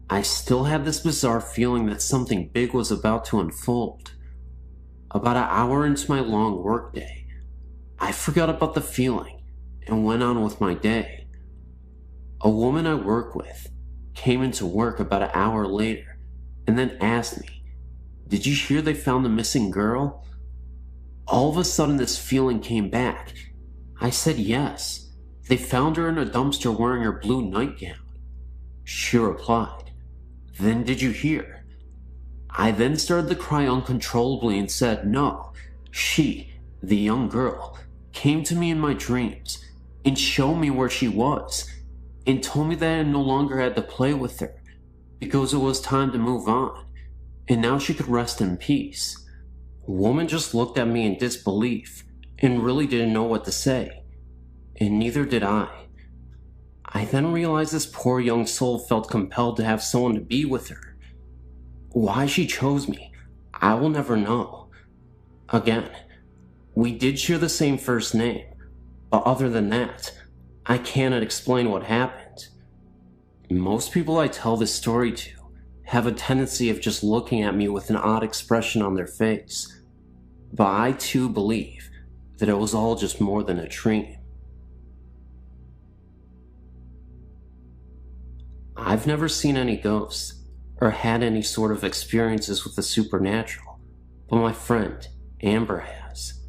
I still had this bizarre feeling that something big was about to unfold. About an hour into my long workday, I forgot about the feeling and went on with my day. A woman I work with came into work about an hour later and then asked me, "Did you hear they found the missing girl?" All of a sudden this feeling came back. I said yes. They found her in a dumpster wearing her blue nightgown. She replied, "Then did you hear?" I then started to cry uncontrollably and said no. She, the young girl, came to me in my dreams and showed me where she was and told me that I no longer had to play with her because it was time to move on and now she could rest in peace. The woman just looked at me in disbelief and really didn't know what to say, and neither did I. I then realized this poor young soul felt compelled to have someone to be with her. Why she chose me, I will never know. Again, we did share the same first name, but other than that, I cannot explain what happened. Most people I tell this story to have a tendency of just looking at me with an odd expression on their face, but I too believe that it was all just more than a dream. I've never seen any ghosts or had any sort of experiences with the supernatural, but my friend, Amber, has.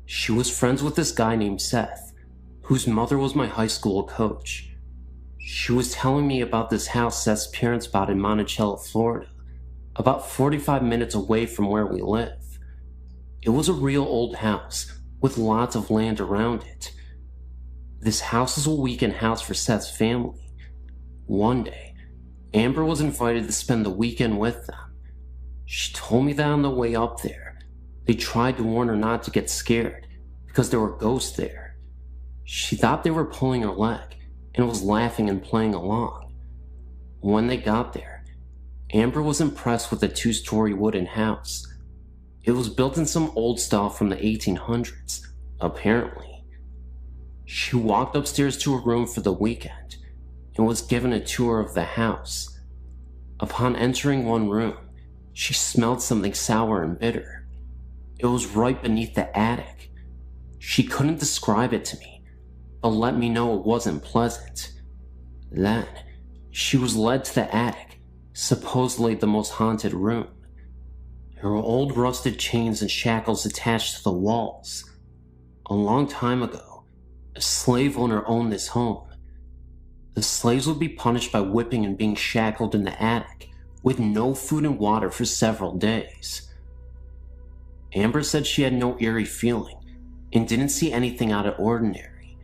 She was friends with this guy named Seth, whose mother was my high school coach. She was telling me about this house Seth's parents bought in Monticello, Florida, about 45 minutes away from where we live. It was a real old house with lots of land around it. This house was a weekend house for Seth's family. One day, Amber was invited to spend the weekend with them. She told me that on the way up there, they tried to warn her not to get scared because there were ghosts there. She thought they were pulling her leg and was laughing and playing along. When they got there, Amber was impressed with the 2-story wooden house. It was built in some old style from the 1800s, apparently. She walked upstairs to her room for the weekend and was given a tour of the house. Upon entering one room, she smelled something sour and bitter. It was right beneath the attic. She couldn't describe it to me, but let me know it wasn't pleasant. Then, she was led to the attic, supposedly the most haunted room. There were old rusted chains and shackles attached to the walls. A long time ago, a slave owner owned this home. The slaves would be punished by whipping and being shackled in the attic, with no food and water for several days. Amber said she had no eerie feeling, and didn't see anything out of ordinary.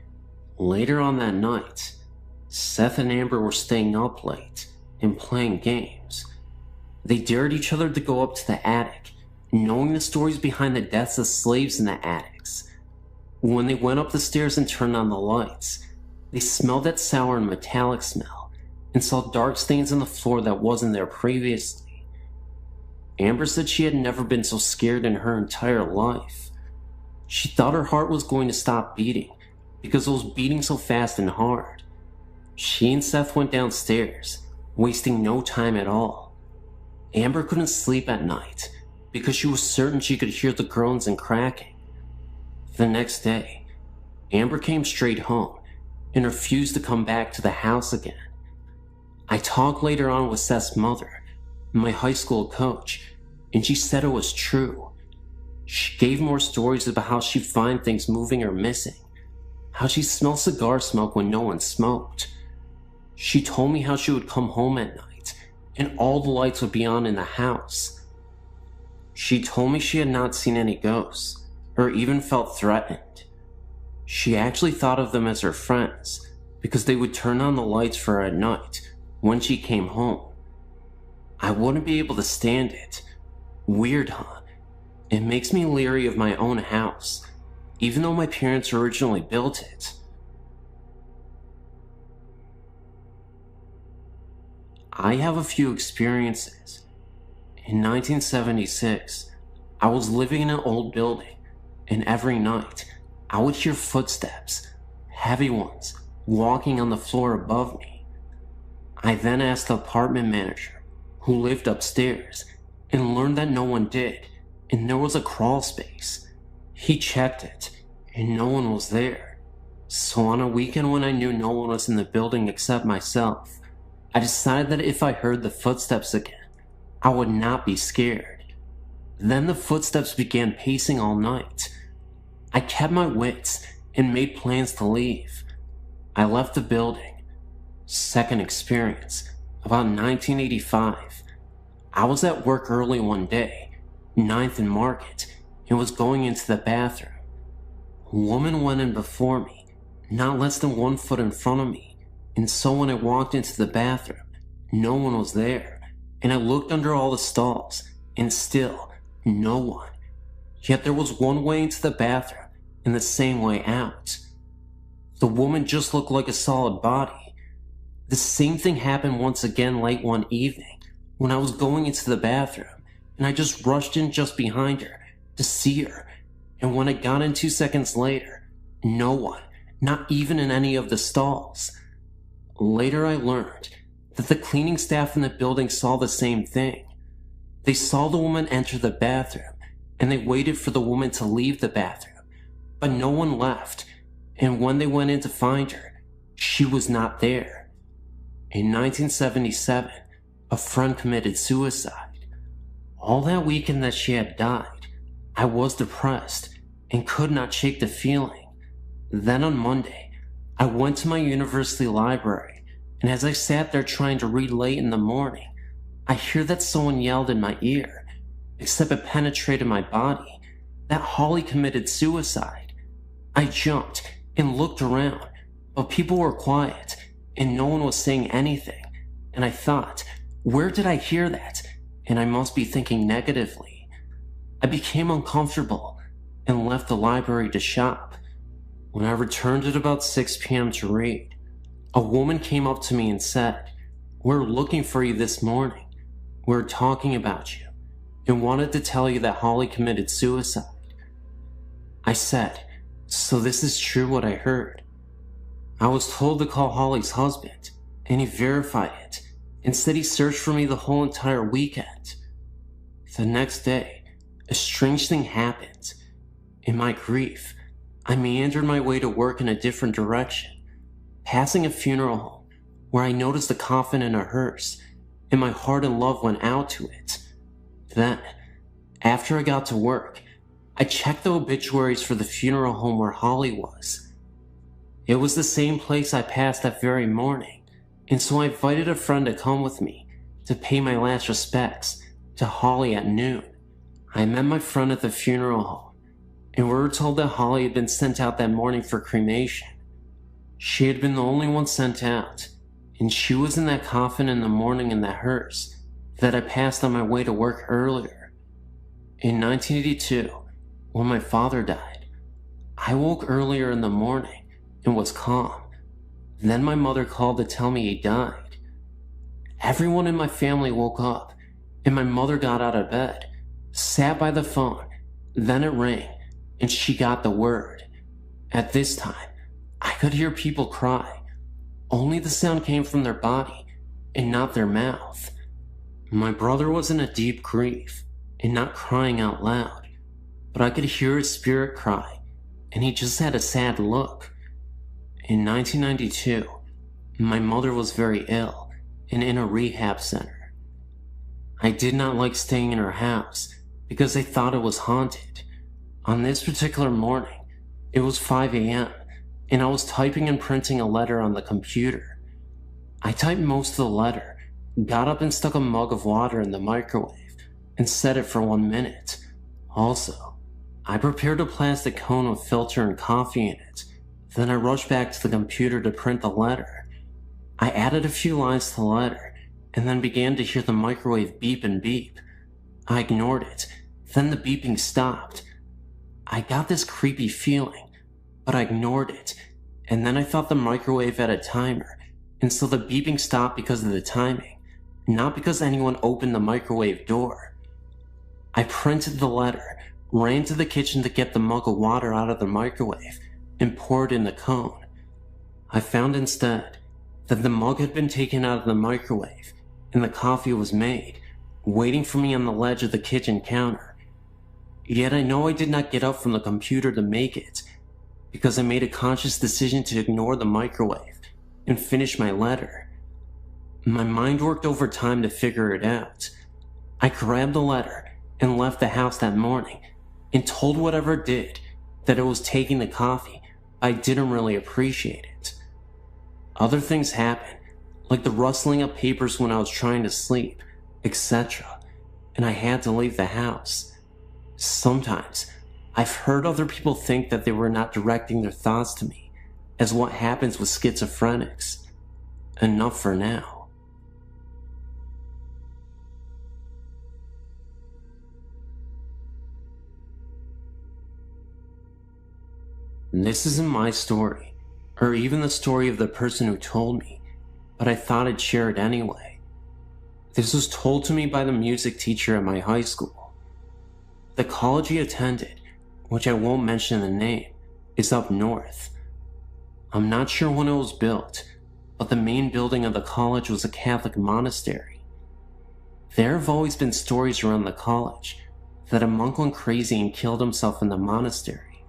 Later on that night, Seth and Amber were staying up late and playing games. They dared each other to go up to the attic, knowing the stories behind the deaths of slaves in the attics. When they went up the stairs and turned on the lights, they smelled that sour and metallic smell and saw dark stains on the floor that wasn't there previously. Amber said she had never been so scared in her entire life. She thought her heart was going to stop beating because it was beating so fast and hard. She and Seth went downstairs, wasting no time at all. Amber couldn't sleep at night because she was certain she could hear the groans and cracking. The next day, Amber came straight home and refused to come back to the house again. I talked later on with Seth's mother, my high school coach, and she said it was true. She gave more stories about how she'd find things moving or missing, how she smelled cigar smoke when no one smoked. She told me how she would come home at night and all the lights would be on in the house. She told me she had not seen any ghosts or even felt threatened. She actually thought of them as her friends because they would turn on the lights for her at night when she came home. I wouldn't be able to stand it. Weird, huh? It makes me leery of my own house, even though my parents originally built it. I have a few experiences. In 1976, I was living in an old building, and every night, I would hear footsteps, heavy ones, walking on the floor above me. I then asked the apartment manager, who lived upstairs, and learned that no one did, and there was a crawl space. He checked it, and no one was there. So on a weekend when I knew no one was in the building except myself, I decided that if I heard the footsteps again, I would not be scared. Then the footsteps began pacing all night. I kept my wits and made plans to leave. I left the building. Second experience, about 1985. I was at work early one day, 9th and Market, and was going into the bathroom. A woman went in before me, not less than 1 foot in front of me, and so when I walked into the bathroom, no one was there, and I looked under all the stalls, and still, no one. Yet there was one way into the bathroom and the same way out. The woman just looked like a solid body. The same thing happened once again late one evening when I was going into the bathroom, and I just rushed in just behind her to see her, and when I got in 2 seconds later, no one, not even in any of the stalls. Later I learned that the cleaning staff in the building saw the same thing. They saw the woman enter the bathroom, and they waited for the woman to leave the bathroom, but no one left, and when they went in to find her, she was not there. In 1977, a friend committed suicide. All that weekend that she had died, I was depressed and could not shake the feeling. Then on Monday, I went to my university library, and as I sat there trying to read late in the morning, I hear that someone yelled in my ear, except it penetrated my body, that Holly committed suicide. I jumped and looked around, but people were quiet and no one was saying anything, and I thought, where did I hear that? And I must be thinking negatively. I became uncomfortable and left the library to shop. When I returned at about 6 p.m. to read, a woman came up to me and said, "We're looking for you this morning. We're talking about you and wanted to tell you that Holly committed suicide." I said, "So this is true what I heard?" I was told to call Holly's husband, and he verified it and said he searched for me the whole entire weekend. The next day, a strange thing happened. In my grief, I meandered my way to work in a different direction, passing a funeral home where I noticed a coffin in a hearse, and my heart and love went out to it. Then, after I got to work, I checked the obituaries for the funeral home where Holly was. It was the same place I passed that very morning, and so I invited a friend to come with me to pay my last respects to Holly at noon. I met my friend at the funeral home, and we were told that Holly had been sent out that morning for cremation. She had been the only one sent out, and she was in that coffin in the morning in that hearse that I passed on my way to work earlier. In 1982, when my father died, I woke earlier in the morning and was calm. Then my mother called to tell me he died. Everyone in my family woke up, and my mother got out of bed, sat by the phone, then it rang, and she got the word. At this time, I could hear people cry. Only the sound came from their body and not their mouth. My brother was in a deep grief and not crying out loud, but I could hear his spirit cry, and he just had a sad look. In 1992, my mother was very ill and in a rehab center. I did not like staying in her house because I thought it was haunted. On this particular morning, it was 5 a.m., and I was typing and printing a letter on the computer. I typed most of the letter, got up and stuck a mug of water in the microwave, and set it for 1 minute. Also, I prepared a plastic cone with filter and coffee in it. Then I rushed back to the computer to print the letter. I added a few lines to the letter, and then began to hear the microwave beep and beep. I ignored it, then the beeping stopped. I got this creepy feeling, but I ignored it, and then I thought the microwave had a timer, and so the beeping stopped because of the timing, not because anyone opened the microwave door. I printed the letter, ran to the kitchen to get the mug of water out of the microwave, and poured in the cone. I found instead that the mug had been taken out of the microwave and the coffee was made, waiting for me on the ledge of the kitchen counter. Yet I know I did not get up from the computer to make it, because I made a conscious decision to ignore the microwave and finish my letter. My mind worked overtime to figure it out. I grabbed the letter and left the house that morning and told whatever it did that it was taking the coffee. I didn't really appreciate it. Other things happened, like the rustling of papers when I was trying to sleep, etc., and I had to leave the house. Sometimes, I've heard other people think that they were not directing their thoughts to me, as what happens with schizophrenics. Enough for now. This isn't my story, or even the story of the person who told me, but I thought I'd share it anyway. This was told to me by the music teacher at my high school. The college he attended, which I won't mention the name, is up north. I'm not sure when it was built, but the main building of the college was a Catholic monastery. There have always been stories around the college that a monk went crazy and killed himself in the monastery.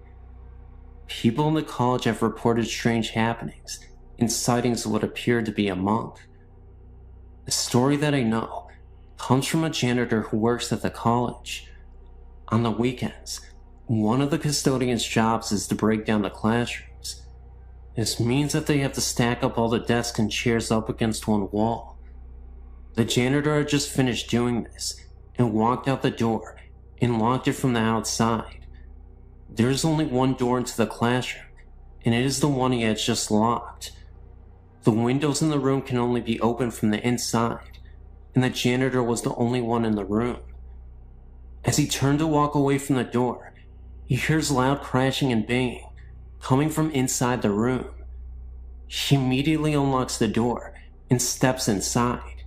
People in the college have reported strange happenings and sightings of what appeared to be a monk. The story that I know comes from a janitor who works at the college. On the weekends, one of the custodian's jobs is to break down the classrooms. This means that they have to stack up all the desks and chairs up against one wall. The janitor had just finished doing this and walked out the door and locked it from the outside. There is only one door into the classroom, and it is the one he had just locked. The windows in the room can only be opened from the inside, and the janitor was the only one in the room. As he turned to walk away from the door, he hears loud crashing and banging coming from inside the room. He immediately unlocks the door and steps inside.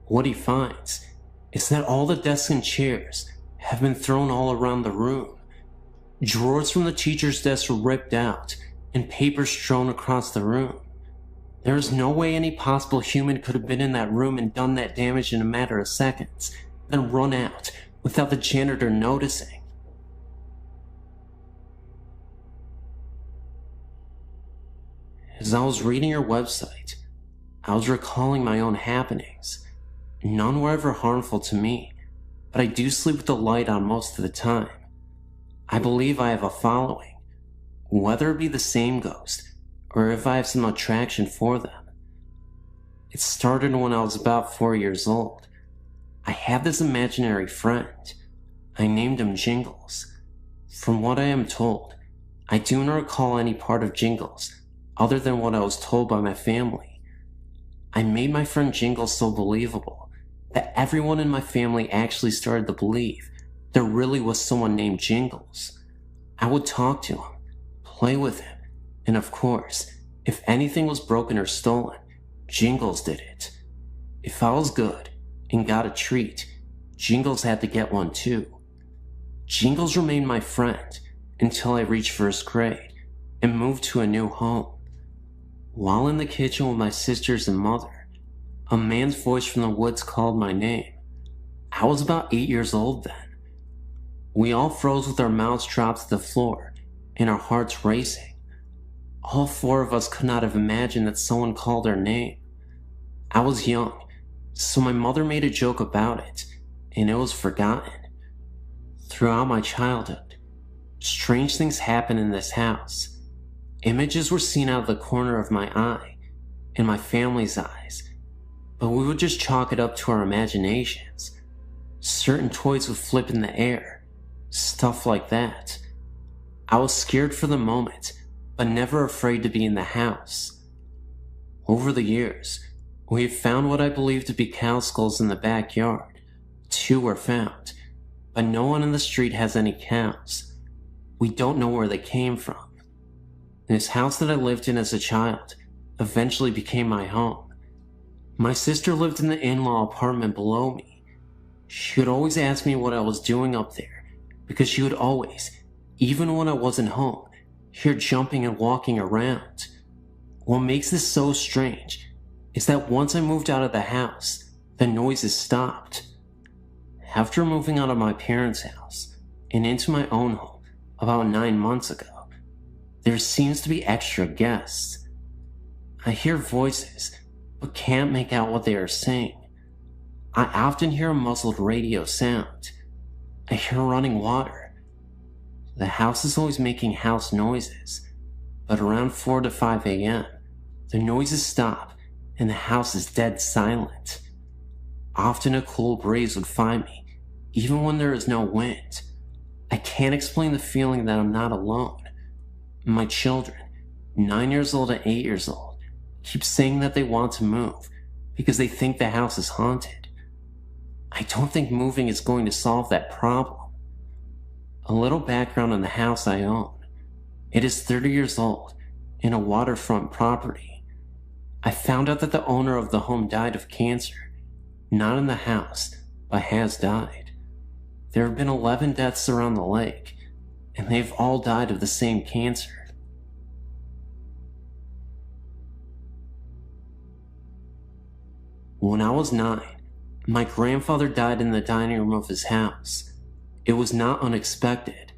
What he finds is that all the desks and chairs have been thrown all around the room. Drawers from the teacher's desk were ripped out and papers strewn across the room. There is no way any possible human could have been in that room and done that damage in a matter of seconds, then run out without the janitor noticing. As I was reading your website, I was recalling my own happenings. None were ever harmful to me, but I do sleep with the light on most of the time. I believe I have a following, whether it be the same ghost or if I have some attraction for them. It started when I was about 4 years old. I had this imaginary friend. I named him Jingles. From what I am told, I do not recall any part of Jingles other than what I was told by my family. I made my friend Jingles so believable that everyone in my family actually started to believe there really was someone named Jingles. I would talk to him, play with him, and of course, if anything was broken or stolen, Jingles did it. If I was good and got a treat, Jingles had to get one too. Jingles remained my friend until I reached first grade and moved to a new home. While in the kitchen with my sisters and mother, a man's voice from the woods called my name. I was about 8 years old then. We all froze with our mouths dropped to the floor and our hearts racing. All 4 of us could not have imagined that someone called our name. I was young, so my mother made a joke about it, and it was forgotten. Throughout my childhood, strange things happened in this house. Images were seen out of the corner of my eye and my family's eyes, but we would just chalk it up to our imaginations. Certain toys would flip in the air, stuff like that. I was scared for the moment, but never afraid to be in the house. Over the years, we have found what I believe to be cow skulls in the backyard. 2 were found, but no one in the street has any cows. We don't know where they came from. This house that I lived in as a child eventually became my home. My sister lived in the in-law apartment below me. She would always ask me what I was doing up there, because she would always, even when I wasn't home, hear jumping and walking around. What makes this so strange is that once I moved out of the house, the noises stopped. After moving out of my parents' house and into my own home about 9 months ago, there seems to be extra guests. I hear voices, but can't make out what they are saying. I often hear a muffled radio sound. I hear running water. The house is always making house noises, but around 4 to 5 a.m., the noises stop and the house is dead silent. Often a cool breeze would find me, even when there is no wind. I can't explain the feeling that I'm not alone. My children, 9 years old and 8 years old, keep saying that they want to move because they think the house is haunted. I don't think moving is going to solve that problem. A little background on the house I own. It is 30 years old and a waterfront property. I found out that the owner of the home died of cancer, not in the house, but has died. There have been 11 deaths around the lake, and they've all died of the same cancer. When I was 9, my grandfather died in the dining room of his house. It was not unexpected.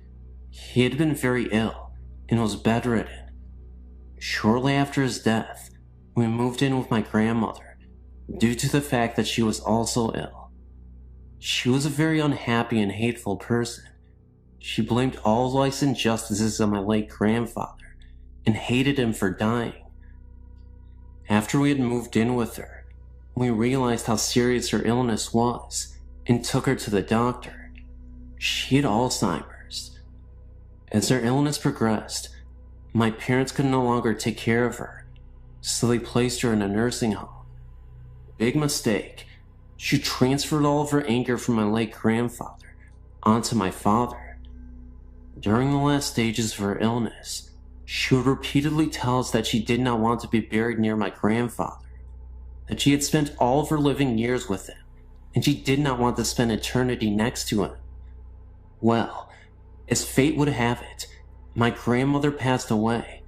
He had been very ill and was bedridden. Shortly after his death, we moved in with my grandmother due to the fact that she was also ill. She was a very unhappy and hateful person. She blamed all life's injustices on my late grandfather and hated him for dying. After we had moved in with her, we realized how serious her illness was and took her to the doctor. She had Alzheimer's. As her illness progressed, my parents could no longer take care of her, so they placed her in a nursing home. Big mistake. She transferred all of her anger from my late grandfather onto my father. During the last stages of her illness, she would repeatedly tell us that she did not want to be buried near my grandfather, that she had spent all of her living years with him, and she did not want to spend eternity next to him. Well, as fate would have it, my grandmother passed away.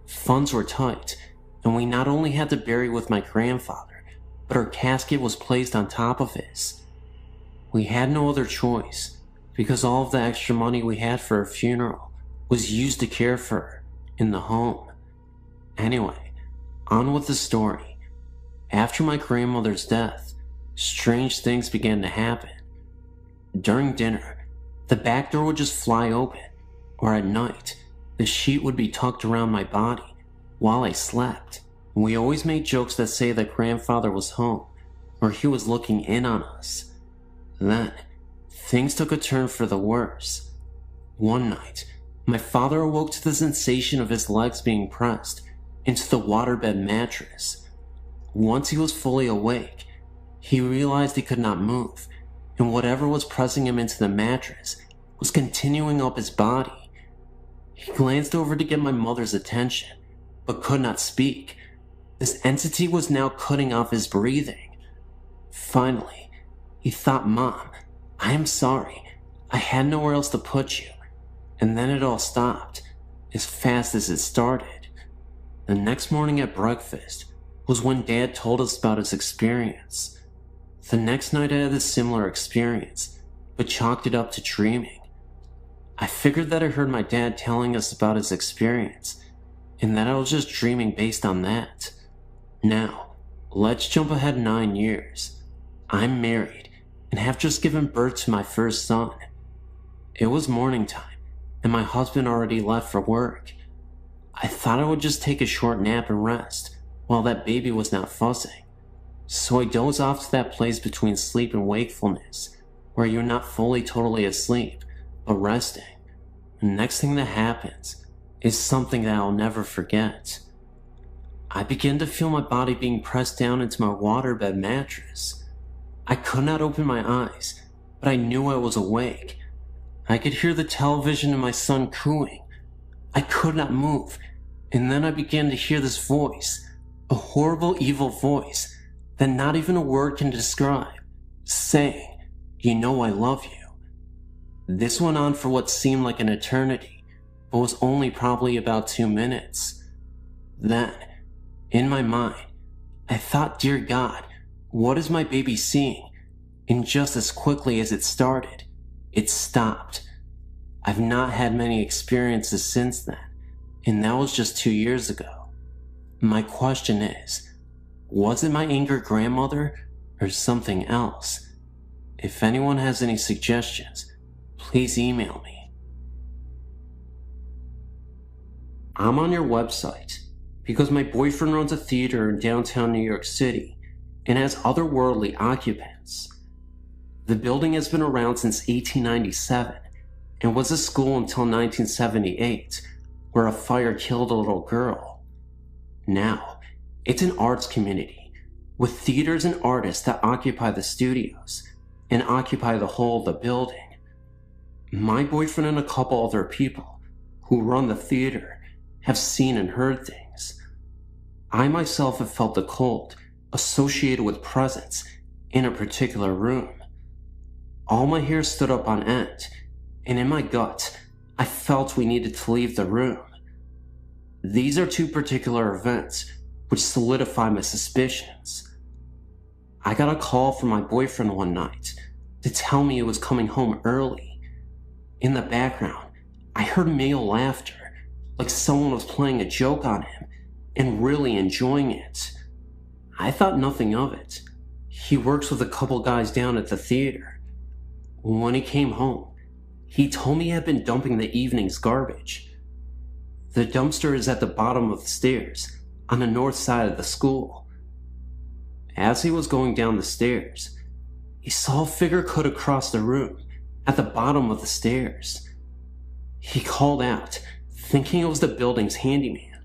Funds were tight, and we not only had to bury with my grandfather, but her casket was placed on top of his. We had no other choice, because all of the extra money we had for her funeral was used to care for her in the home. Anyway, on with the story. After my grandmother's death, strange things began to happen. During dinner, the back door would just fly open, or at night, the sheet would be tucked around my body while I slept. We always made jokes that say that grandfather was home, or he was looking in on us. Then, things took a turn for the worse. One night, my father awoke to the sensation of his legs being pressed into the waterbed mattress. Once he was fully awake, he realized he could not move, and whatever was pressing him into the mattress was continuing up his body. He glanced over to get my mother's attention, but could not speak. This entity was now cutting off his breathing. Finally, he thought, "Mom, I am sorry. I had nowhere else to put you." And then it all stopped, as fast as it started. The next morning at breakfast was when Dad told us about his experience. The next night I had a similar experience, but chalked it up to dreaming. I figured that I heard my dad telling us about his experience, and that I was just dreaming based on that. Now, let's jump ahead 9 years. I'm married and have just given birth to my first son. It was morning time, and my husband already left for work. I thought I would just take a short nap and rest while that baby was not fussing. So I dozed off to that place between sleep and wakefulness, where you're not fully totally asleep, but resting. The next thing that happens is something that I'll never forget. I began to feel my body being pressed down into my waterbed mattress. I could not open my eyes, but I knew I was awake. I could hear the television and my son cooing. I could not move, and then I began to hear this voice, a horrible, evil voice that not even a word can describe, saying, "You know I love you." This went on for what seemed like an eternity, but was only probably about 2 minutes. Then, in my mind, I thought, "Dear God, what is my baby seeing?" And just as quickly as it started, it stopped. I've not had many experiences since then, and that was just 2 years ago. My question is, was it my angry grandmother or something else? If anyone has any suggestions, please email me. I'm on your website because my boyfriend runs a theater in downtown New York City and has otherworldly occupants. The building has been around since 1897 and was a school until 1978, where a fire killed a little girl. Now, it's an arts community with theaters and artists that occupy the studios and occupy the whole of the building. My boyfriend and a couple other people who run the theater have seen and heard things. I myself have felt the cold associated with presence in a particular room. All my hair stood up on end, and in my gut, I felt we needed to leave the room. These are 2 particular events which solidify my suspicions. I got a call from my boyfriend one night to tell me he was coming home early. In the background, I heard male laughter, like someone was playing a joke on him and really enjoying it. I thought nothing of it. He works with a couple guys down at the theater. When he came home, he told me he had been dumping the evening's garbage. The dumpster is at the bottom of the stairs on the north side of the school. As he was going down the stairs, he saw a figure cut across the room at the bottom of the stairs. He called out, thinking it was the building's handyman.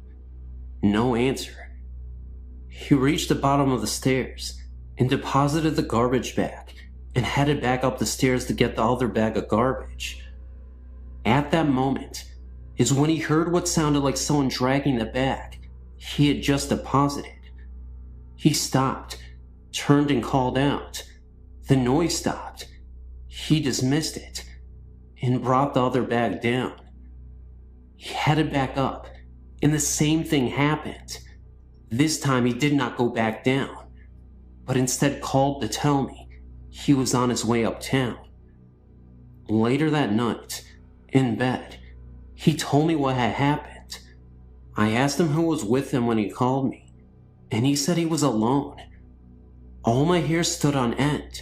No answer. He reached the bottom of the stairs and deposited the garbage bag and headed back up the stairs to get the other bag of garbage. At that moment is when he heard what sounded like someone dragging the bag he had just deposited. He stopped, turned and called out. The noise stopped. He dismissed it and brought the other bag down. He headed back up and the same thing happened. This time he did not go back down, but instead called to tell me he was on his way uptown. Later that night, in bed, he told me what had happened. I asked him who was with him when he called me, and he said he was alone. All my hair stood on end.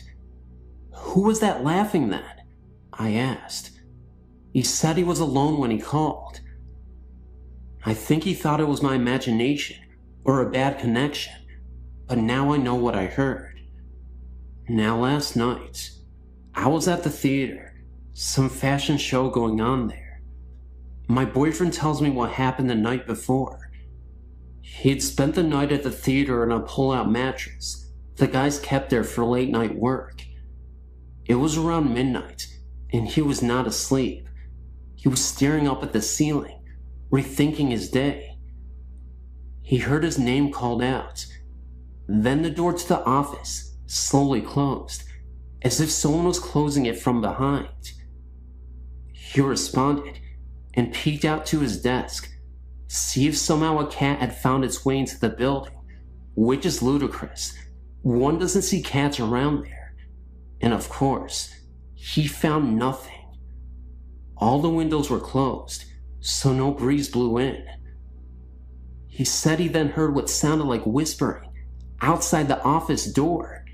Who was that laughing then? I asked. He said he was alone when he called. I think he thought it was my imagination or a bad connection, but now I know what I heard. Now last night, I was at the theater, some fashion show going on there. My boyfriend tells me what happened the night before. He'd spent the night at the theater on a pull-out mattress the guys kept there for late night work. It was around midnight, and he was not asleep. He was staring up at the ceiling, rethinking his day. He heard his name called out. Then the door to the office slowly closed, as if someone was closing it from behind. He responded and peeked out to his desk, to see if somehow a cat had found its way into the building, which is ludicrous. One doesn't see cats around there. And of course, he found nothing. All the windows were closed, so no breeze blew in. He said he then heard what sounded like whispering outside the office door.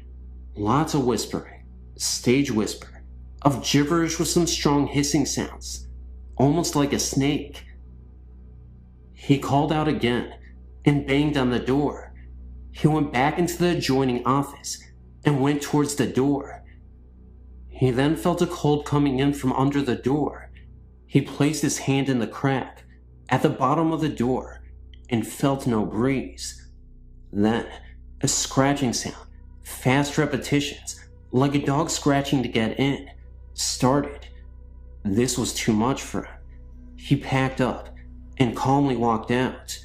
Lots of whispering, stage whisper, of gibberish with some strong hissing sounds, almost like a snake. He called out again and banged on the door. He went back into the adjoining office and went towards the door. He then felt a cold coming in from under the door. He placed his hand in the crack at the bottom of the door and felt no breeze. Then, a scratching sound, fast repetitions, like a dog scratching to get in, started. This was too much for him. He packed up and calmly walked out.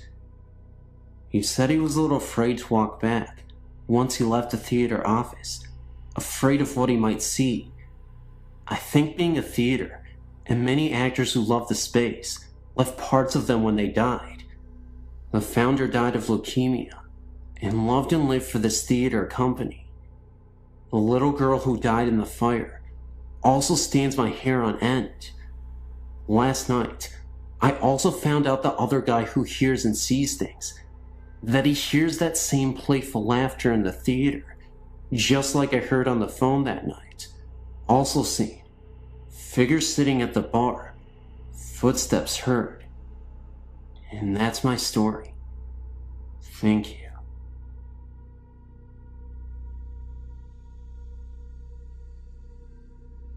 He said he was a little afraid to walk back once he left the theater office, afraid of what he might see. I think being a theater, and many actors who love the space, left parts of them when they died. The founder died of leukemia, and loved and lived for this theater company. The little girl who died in the fire also stands my hair on end. Last night, I also found out the other guy who hears and sees things, that he hears that same playful laughter in the theater, just like I heard on the phone that night. Also seen figures sitting at the bar, footsteps heard. And that's my story. Thank you.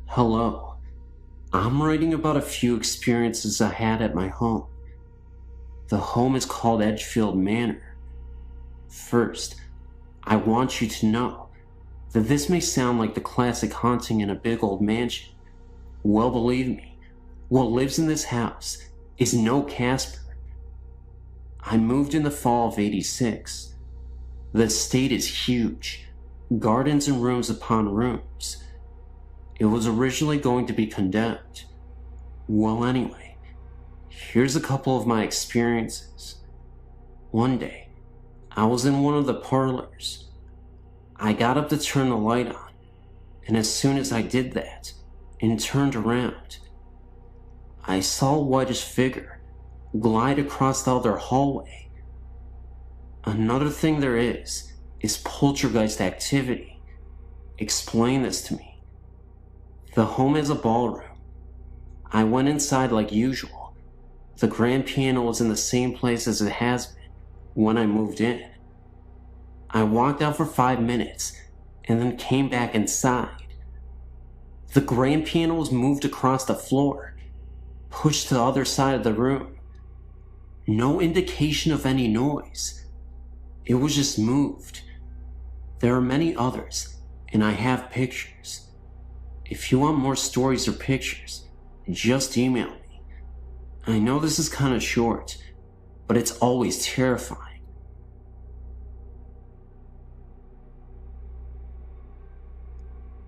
Hello. I'm writing about a few experiences I had at my home. The home is called Edgefield Manor. First, I want you to know that this may sound like the classic haunting in a big old mansion. Well, believe me, what lives in this house is no Casper. I moved in the fall of '86. The estate is huge, gardens and rooms upon rooms. It was originally going to be condemned. Well, anyway, here's a couple of my experiences. One day, I was in one of the parlors. I got up to turn the light on, and as soon as I did that and turned around, I saw a whitish figure glide across the other hallway. Another thing there is poltergeist activity. Explain this to me. The home has a ballroom. I went inside like usual. The grand piano was in the same place as it has been when I moved in. I walked out for 5 minutes and then came back inside. The grand piano was moved across the floor, pushed to the other side of the room. No indication of any noise. It was just moved. There are many others, and I have pictures. If you want more stories or pictures, just email me. I know this is kind of short, but it's always terrifying.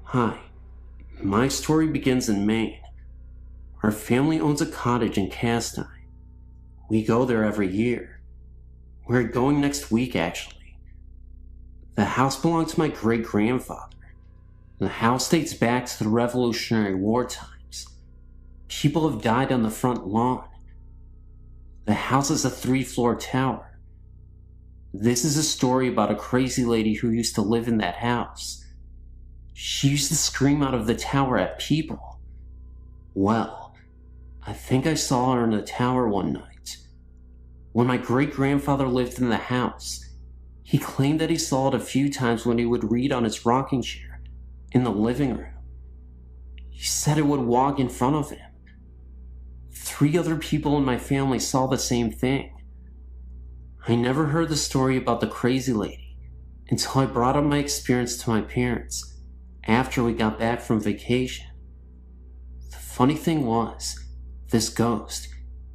Hi, my story begins in Maine. Our family owns a cottage in Castine. We go there every year. We're going next week, actually. The house belonged to my great-grandfather. The house dates back to the Revolutionary War times. People have died on the front lawn. The house is a 3-floor tower. This is a story about a crazy lady who used to live in that house. She used to scream out of the tower at people. Well, I think I saw her in the tower one night. When my great-grandfather lived in the house, he claimed that he saw it a few times when he would read on his rocking chair in the living room. He said it would walk in front of him. 3 other people in my family saw the same thing. I never heard the story about the crazy lady until I brought up my experience to my parents after we got back from vacation. The funny thing was, this ghost,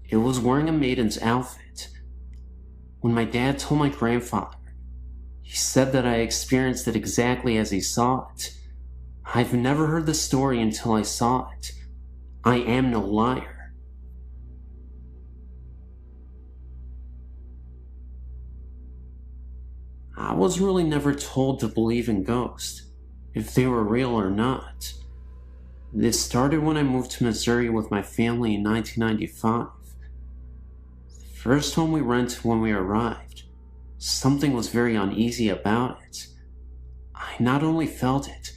it was wearing a maiden's outfit. When my dad told my grandfather, he said that I experienced it exactly as he saw it. I've never heard the story until I saw it. I am no liar. I was really never told to believe in ghosts, if they were real or not. This started when I moved to Missouri with my family in 1995. The first home we rented when we arrived, something was very uneasy about it. I not only felt it,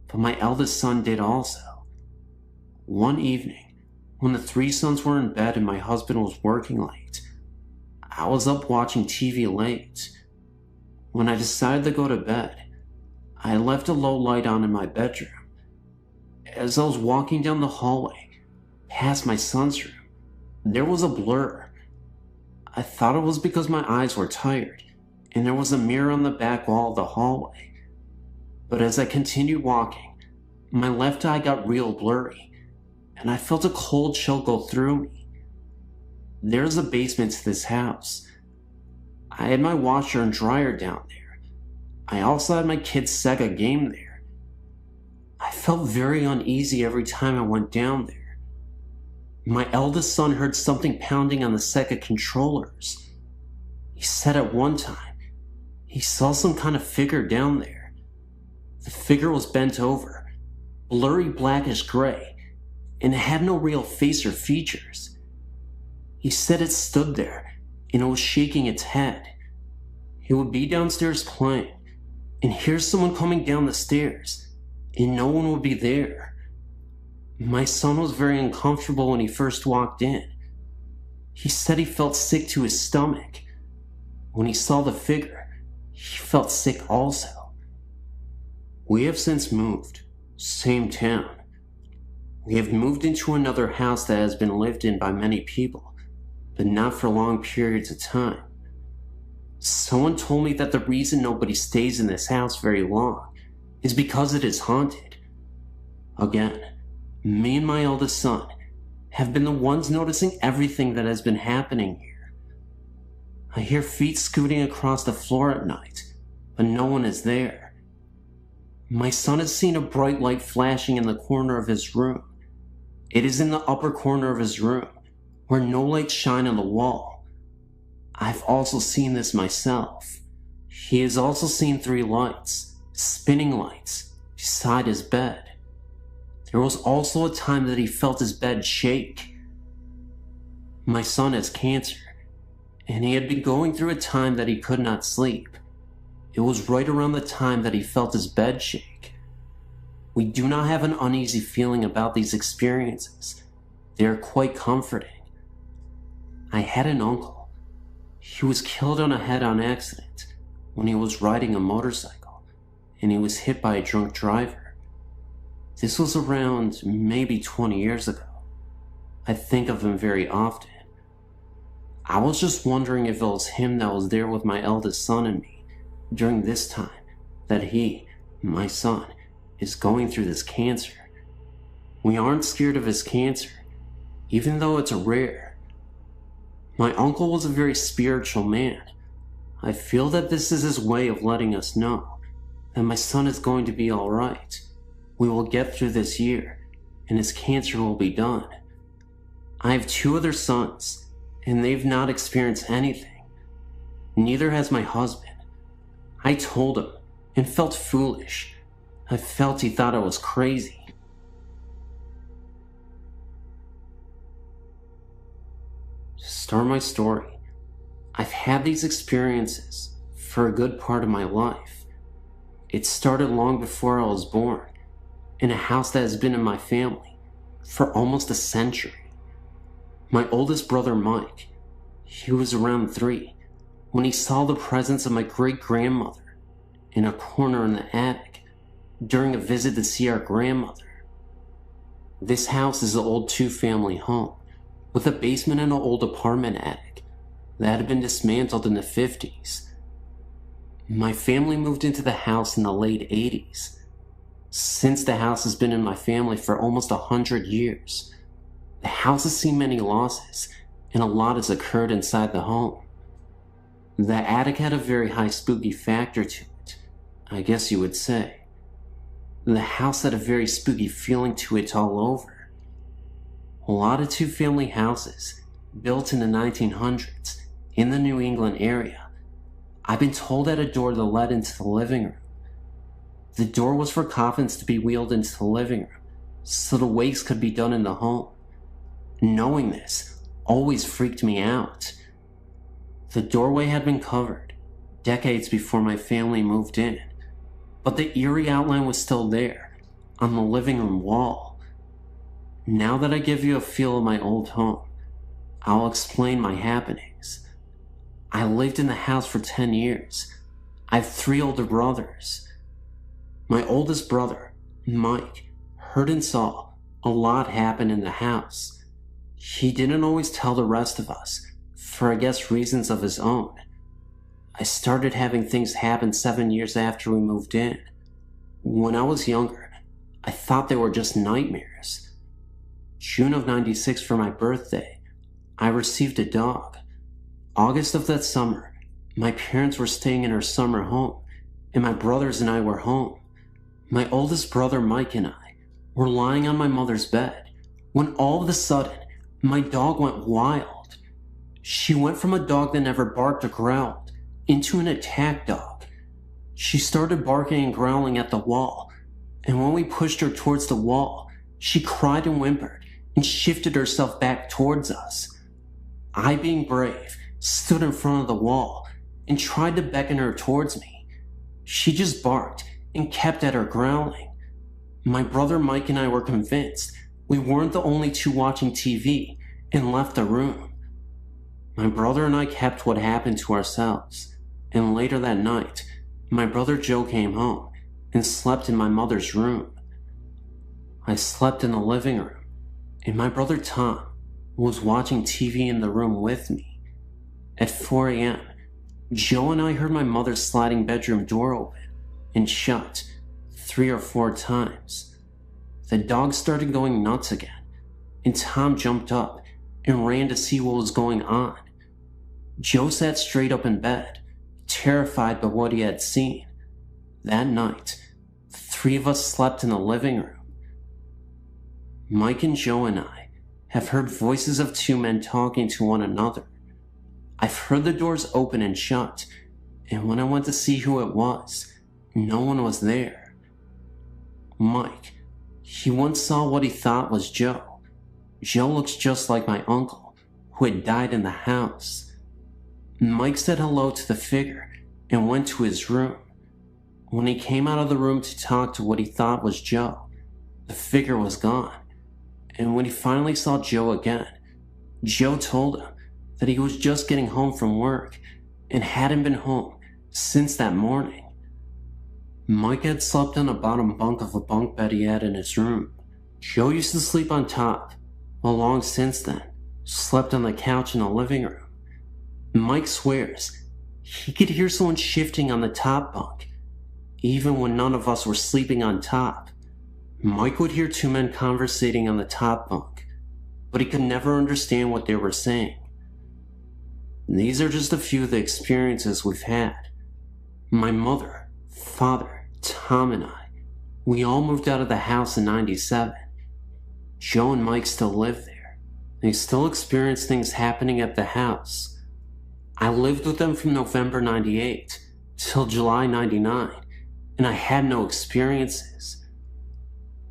but my eldest son did also. One evening, when the 3 sons were in bed and my husband was working late, I was up watching TV late. When I decided to go to bed, I left a low light on in my bedroom. As I was walking down the hallway, past my son's room, there was a blur. I thought it was because my eyes were tired, and there was a mirror on the back wall of the hallway. But as I continued walking, my left eye got real blurry, and I felt a cold chill go through me. There's a basement to this house. I had my washer and dryer down there. I also had my kid's Sega game there. I felt very uneasy every time I went down there. My eldest son heard something pounding on the Sega controllers. He said at one time, he saw some kind of figure down there. The figure was bent over, blurry blackish gray, and it had no real face or features. He said it stood there, and it was shaking its head. He would be downstairs playing, and hear someone coming down the stairs, and no one would be there. My son was very uncomfortable when he first walked in. He said he felt sick to his stomach. When he saw the figure, he felt sick also. We have since moved, same town. We have moved into another house that has been lived in by many people, but not for long periods of time. Someone told me that the reason nobody stays in this house very long is because it is haunted. Again, me and my eldest son have been the ones noticing everything that has been happening here. I hear feet scooting across the floor at night, but no one is there. My son has seen a bright light flashing in the corner of his room. It is in the upper corner of his room, where no lights shine on the wall. I've also seen this myself. He has also seen 3 lights, spinning lights beside his bed. There was also a time that he felt his bed shake. My son has cancer, and he had been going through a time that he could not sleep. It was right around the time that he felt his bed shake. We do not have an uneasy feeling about these experiences. They are quite comforting. I had an uncle. He was killed on a head-on accident when he was riding a motorcycle, and he was hit by a drunk driver. This was around maybe 20 years ago. I think of him very often. I was just wondering if it was him that was there with my eldest son and me during this time that he, my son, is going through this cancer. We aren't scared of his cancer, even though it's rare. My uncle was a very spiritual man. I feel that this is his way of letting us know that my son is going to be alright. We will get through this year, and his cancer will be done. I have 2 other sons, and they've not experienced anything. Neither has my husband. I told him, and felt foolish. I felt he thought I was crazy. To start my story, I've had these experiences for a good part of my life. It started long before I was born, in a house that has been in my family for almost a century. My oldest brother Mike, he was around 3 when he saw the presence of my great-grandmother in a corner in the attic during a visit to see our grandmother. This house is an old 2-family home with a basement and an old apartment attic that had been dismantled in the 50s. My family moved into the house in the late 80s. Since the house has been in my family for almost 100 years, the house has seen many losses, and a lot has occurred inside the home. The attic had a very high spooky factor to it, I guess you would say. The house had a very spooky feeling to it all over. A lot of 2-family houses, built in the 1900s, in the New England area, I've been told had a door that led into the living room. The door was for coffins to be wheeled into the living room, so the wakes could be done in the home. Knowing this always freaked me out. The doorway had been covered decades before my family moved in, but the eerie outline was still there on the living room wall. Now that I give you a feel of my old home, I'll explain my happenings. I lived in the house for 10 years. I have 3 older brothers. My oldest brother, Mike, heard and saw a lot happen in the house. He didn't always tell the rest of us, for I guess reasons of his own. I started having things happen 7 years after we moved in. When I was younger, I thought they were just nightmares. June of '96 for my birthday, I received a dog. August of that summer, my parents were staying in our summer home, and my brothers and I were home. My oldest brother Mike and I were lying on my mother's bed when all of a sudden my dog went wild. She went from a dog that never barked or growled into an attack dog. She started barking and growling at the wall, and when we pushed her towards the wall, she cried and whimpered and shifted herself back towards us. I, being brave, stood in front of the wall and tried to beckon her towards me. She just barked and kept at her growling. My brother Mike and I were convinced we weren't the only 2 watching TV and left the room. My brother and I kept what happened to ourselves, and later that night, my brother Joe came home and slept in my mother's room. I slept in the living room, and my brother Tom was watching TV in the room with me. At 4 a.m., Joe and I heard my mother's sliding bedroom door open and shut 3 or 4 times. The dog started going nuts again, and Tom jumped up and ran to see what was going on. Joe sat straight up in bed, terrified by what he had seen. That night, the 3 of us slept in the living room. Mike and Joe and I have heard voices of 2 men talking to one another. I've heard the doors open and shut, and when I went to see who it was, no one was there. Mike, he once saw what he thought was Joe. Joe looks just like my uncle, who had died in the house. Mike said hello to the figure and went to his room. When he came out of the room to talk to what he thought was Joe, the figure was gone. And when he finally saw Joe again, Joe told him that he was just getting home from work and hadn't been home since that morning. Mike had slept on the bottom bunk of a bunk bed he had in his room. Joe used to sleep on top, but long since then, slept on the couch in the living room. Mike swears he could hear someone shifting on the top bunk, even when none of us were sleeping on top. Mike would hear two men conversating on the top bunk, but he could never understand what they were saying. These are just a few of the experiences we've had. My mother, father, Tom, and I, we all moved out of the house in '97. Joe and Mike still live there. They still experience things happening at the house. I lived with them from November '98 till July '99, and I had no experiences.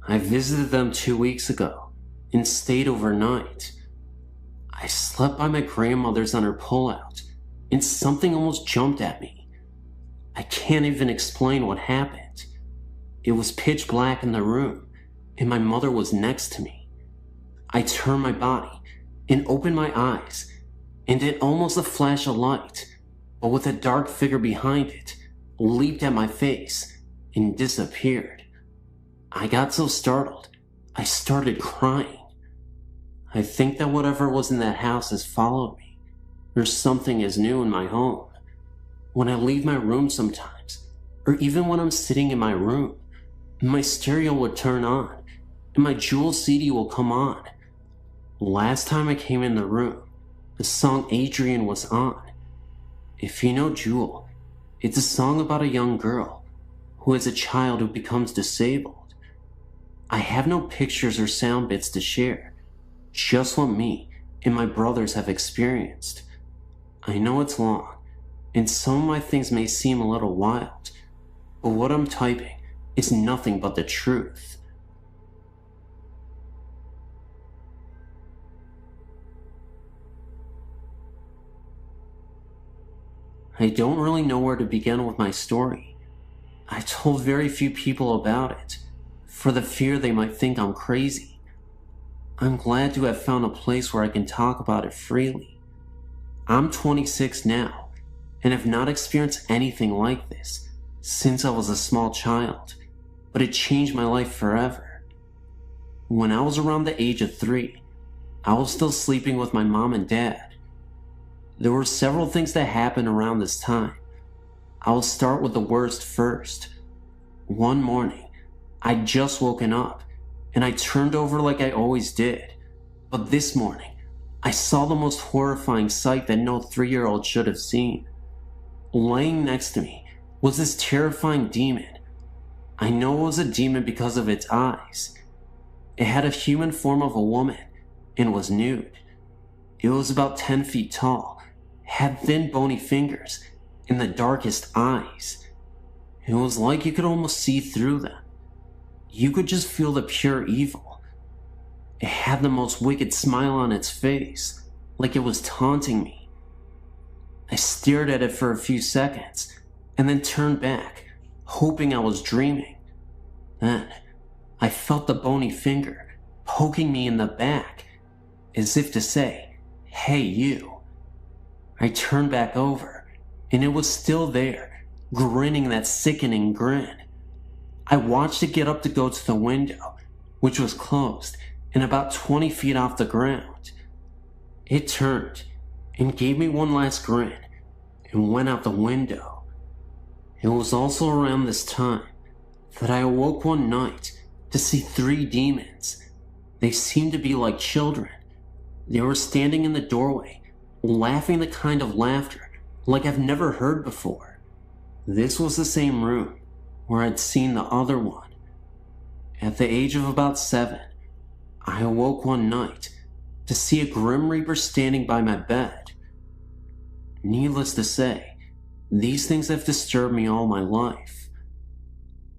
I visited them 2 weeks ago and stayed overnight. I slept by my grandmother's on her pullout, and something almost jumped at me. I can't even explain what happened. It was pitch black in the room, and my mother was next to me. I turned my body and opened my eyes, and it almost a flash of light, but with a dark figure behind it, leaped at my face and disappeared. I got so startled, I started crying. I think that whatever was in that house has followed me, or something is new in my home. When I leave my room sometimes, or even when I'm sitting in my room, my stereo would turn on, and my Jewel CD will come on. Last time I came in the room, the song Adrian was on. If you know Jewel, it's a song about a young girl who is a child who becomes disabled. I have no pictures or sound bits to share, just what me and my brothers have experienced. I know it's long, and some of my things may seem a little wild, but what I'm typing is nothing but the truth. I don't really know where to begin with my story. I told very few people about it, for the fear they might think I'm crazy. I'm glad to have found a place where I can talk about it freely. I'm 26 now, and have not experienced anything like this since I was a small child, but it changed my life forever. When I was around the age of 3, I was still sleeping with my mom and dad. There were several things that happened around this time. I'll start with the worst first. One morning, I'd just woken up, and I turned over like I always did. But this morning, I saw the most horrifying sight that no 3-year-old should have seen. Laying next to me was this terrifying demon. I know it was a demon because of its eyes. It had a human form of a woman and was nude. It was about 10 feet tall, had thin bony fingers, and the darkest eyes. It was like you could almost see through them. You could just feel the pure evil. It had the most wicked smile on its face, like it was taunting me. I stared at it for a few seconds, and then turned back, hoping I was dreaming. Then, I felt the bony finger poking me in the back, as if to say, "Hey, you." I turned back over, and it was still there, grinning that sickening grin. I watched it get up to go to the window, which was closed and about 20 feet off the ground. It turned and gave me one last grin and went out the window. It was also around this time that I awoke one night to see 3 demons. They seemed to be like children. They were standing in the doorway, laughing the kind of laughter like I've never heard before. This was the same room where I'd seen the other one. At the age of about 7, I awoke one night to see a Grim Reaper standing by my bed. Needless to say, these things have disturbed me all my life.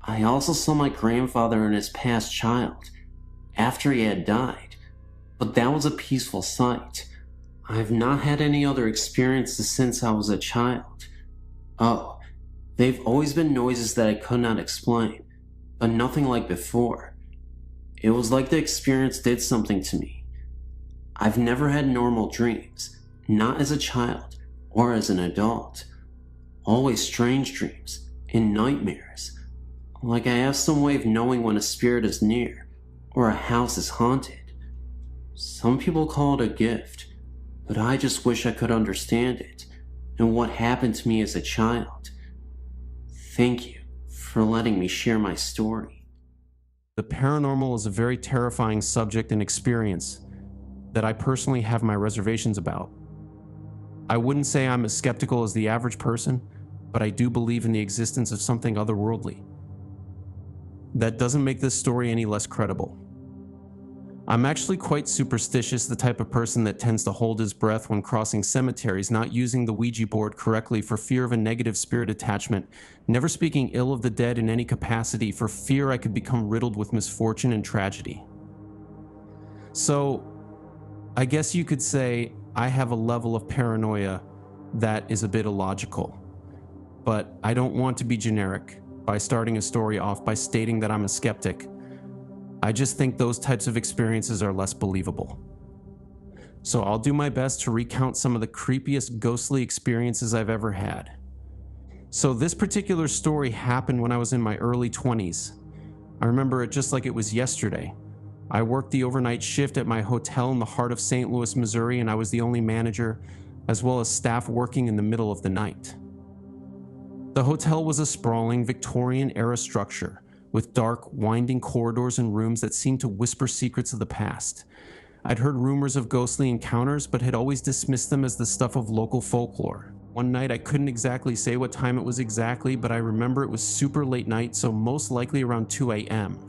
I also saw my grandfather and his past child after he had died, but that was a peaceful sight. I've not had any other experiences since I was a child. Oh, they've always been noises that I could not explain, but nothing like before. It was like the experience did something to me. I've never had normal dreams, not as a child or as an adult. Always strange dreams and nightmares. Like I have some way of knowing when a spirit is near or a house is haunted. Some people call it a gift, but I just wish I could understand it and what happened to me as a child. Thank you for letting me share my story. The paranormal is a very terrifying subject and experience that I personally have my reservations about. I wouldn't say I'm as skeptical as the average person, but I do believe in the existence of something otherworldly. That doesn't make this story any less credible. I'm actually quite superstitious, the type of person that tends to hold his breath when crossing cemeteries, not using the Ouija board correctly for fear of a negative spirit attachment, never speaking ill of the dead in any capacity for fear I could become riddled with misfortune and tragedy. So, I guess you could say I have a level of paranoia that is a bit illogical, but I don't want to be generic by starting a story off by stating that I'm a skeptic. I just think those types of experiences are less believable. So I'll do my best to recount some of the creepiest ghostly experiences I've ever had. So this particular story happened when I was in my early 20s. I remember it just like it was yesterday. I worked the overnight shift at my hotel in the heart of St. Louis, Missouri, and I was the only manager, as well as staff working in the middle of the night. The hotel was a sprawling Victorian-era structure with dark, winding corridors and rooms that seemed to whisper secrets of the past. I'd heard rumors of ghostly encounters, but had always dismissed them as the stuff of local folklore. One night I couldn't exactly say what time it was exactly, but I remember it was super late night, so most likely around 2 a.m.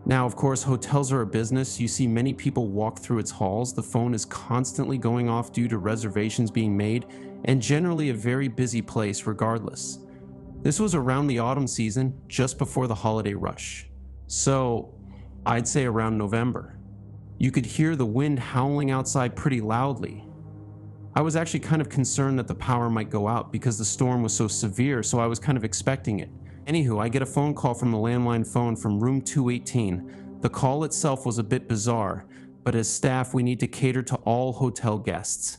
Now, of course, hotels are a business. You see many people walk through its halls. The phone is constantly going off due to reservations being made, and generally a very busy place regardless. This was around the autumn season, just before the holiday rush. So, I'd say around November. You could hear the wind howling outside pretty loudly. I was actually kind of concerned that the power might go out because the storm was so severe, so I was kind of expecting it. Anywho, I get a phone call from the landline phone from room 218. The call itself was a bit bizarre, but as staff we need to cater to all hotel guests.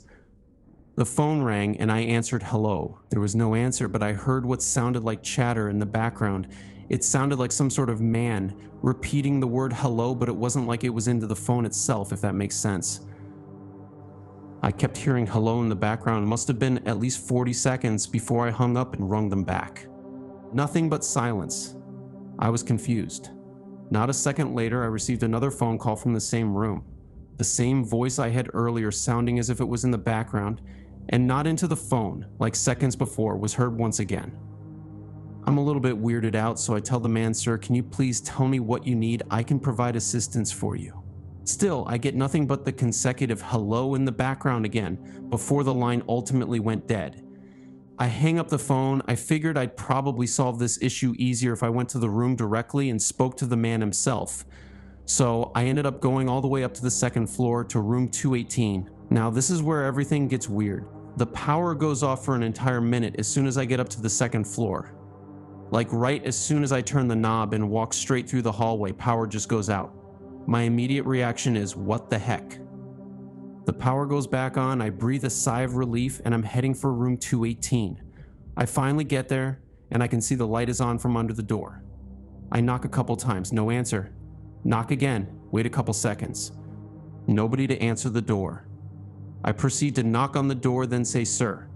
The phone rang and I answered hello. There was no answer, but I heard what sounded like chatter in the background. It sounded like some sort of man repeating the word hello, but it wasn't like it was into the phone itself, if that makes sense. I kept hearing hello in the background. It must have been at least 40 seconds before I hung up and rung them back. Nothing but silence. I was confused. Not a second later, I received another phone call from the same room. The same voice I had earlier sounding as if it was in the background, and not into the phone, like seconds before, was heard once again. I'm a little bit weirded out, so I tell the man, "Sir, can you please tell me what you need? I can provide assistance for you." Still, I get nothing but the consecutive hello in the background again, before the line ultimately went dead. I hang up the phone. I figured I'd probably solve this issue easier if I went to the room directly and spoke to the man himself. So I ended up going all the way up to the second floor to room 218. Now this is where everything gets weird. The power goes off for an entire minute as soon as I get up to the second floor. Like right as soon as I turn the knob and walk straight through the hallway, power just goes out. My immediate reaction is, what the heck? The power goes back on, I breathe a sigh of relief, and I'm heading for room 218. I finally get there, and I can see the light is on from under the door. I knock a couple times, no answer. Knock again, wait a couple seconds. Nobody to answer the door. I proceed to knock on the door, then say, "Sir,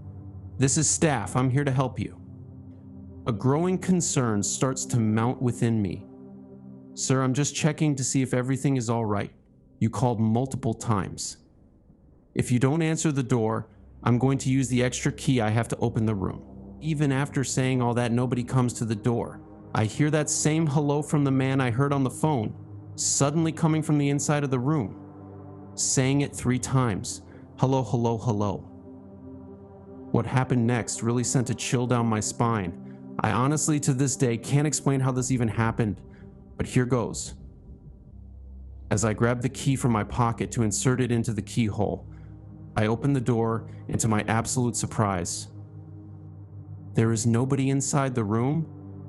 this is staff, I'm here to help you." A growing concern starts to mount within me. "Sir, I'm just checking to see if everything is all right. You called multiple times. If you don't answer the door, I'm going to use the extra key I have to open the room." Even after saying all that, nobody comes to the door. I hear that same hello from the man I heard on the phone, suddenly coming from the inside of the room, saying it 3 times. Hello, hello, hello. What happened next really sent a chill down my spine. I honestly, to this day, can't explain how this even happened, but here goes. As I grabbed the key from my pocket to insert it into the keyhole, I opened the door, and to my absolute surprise, there is nobody inside the room.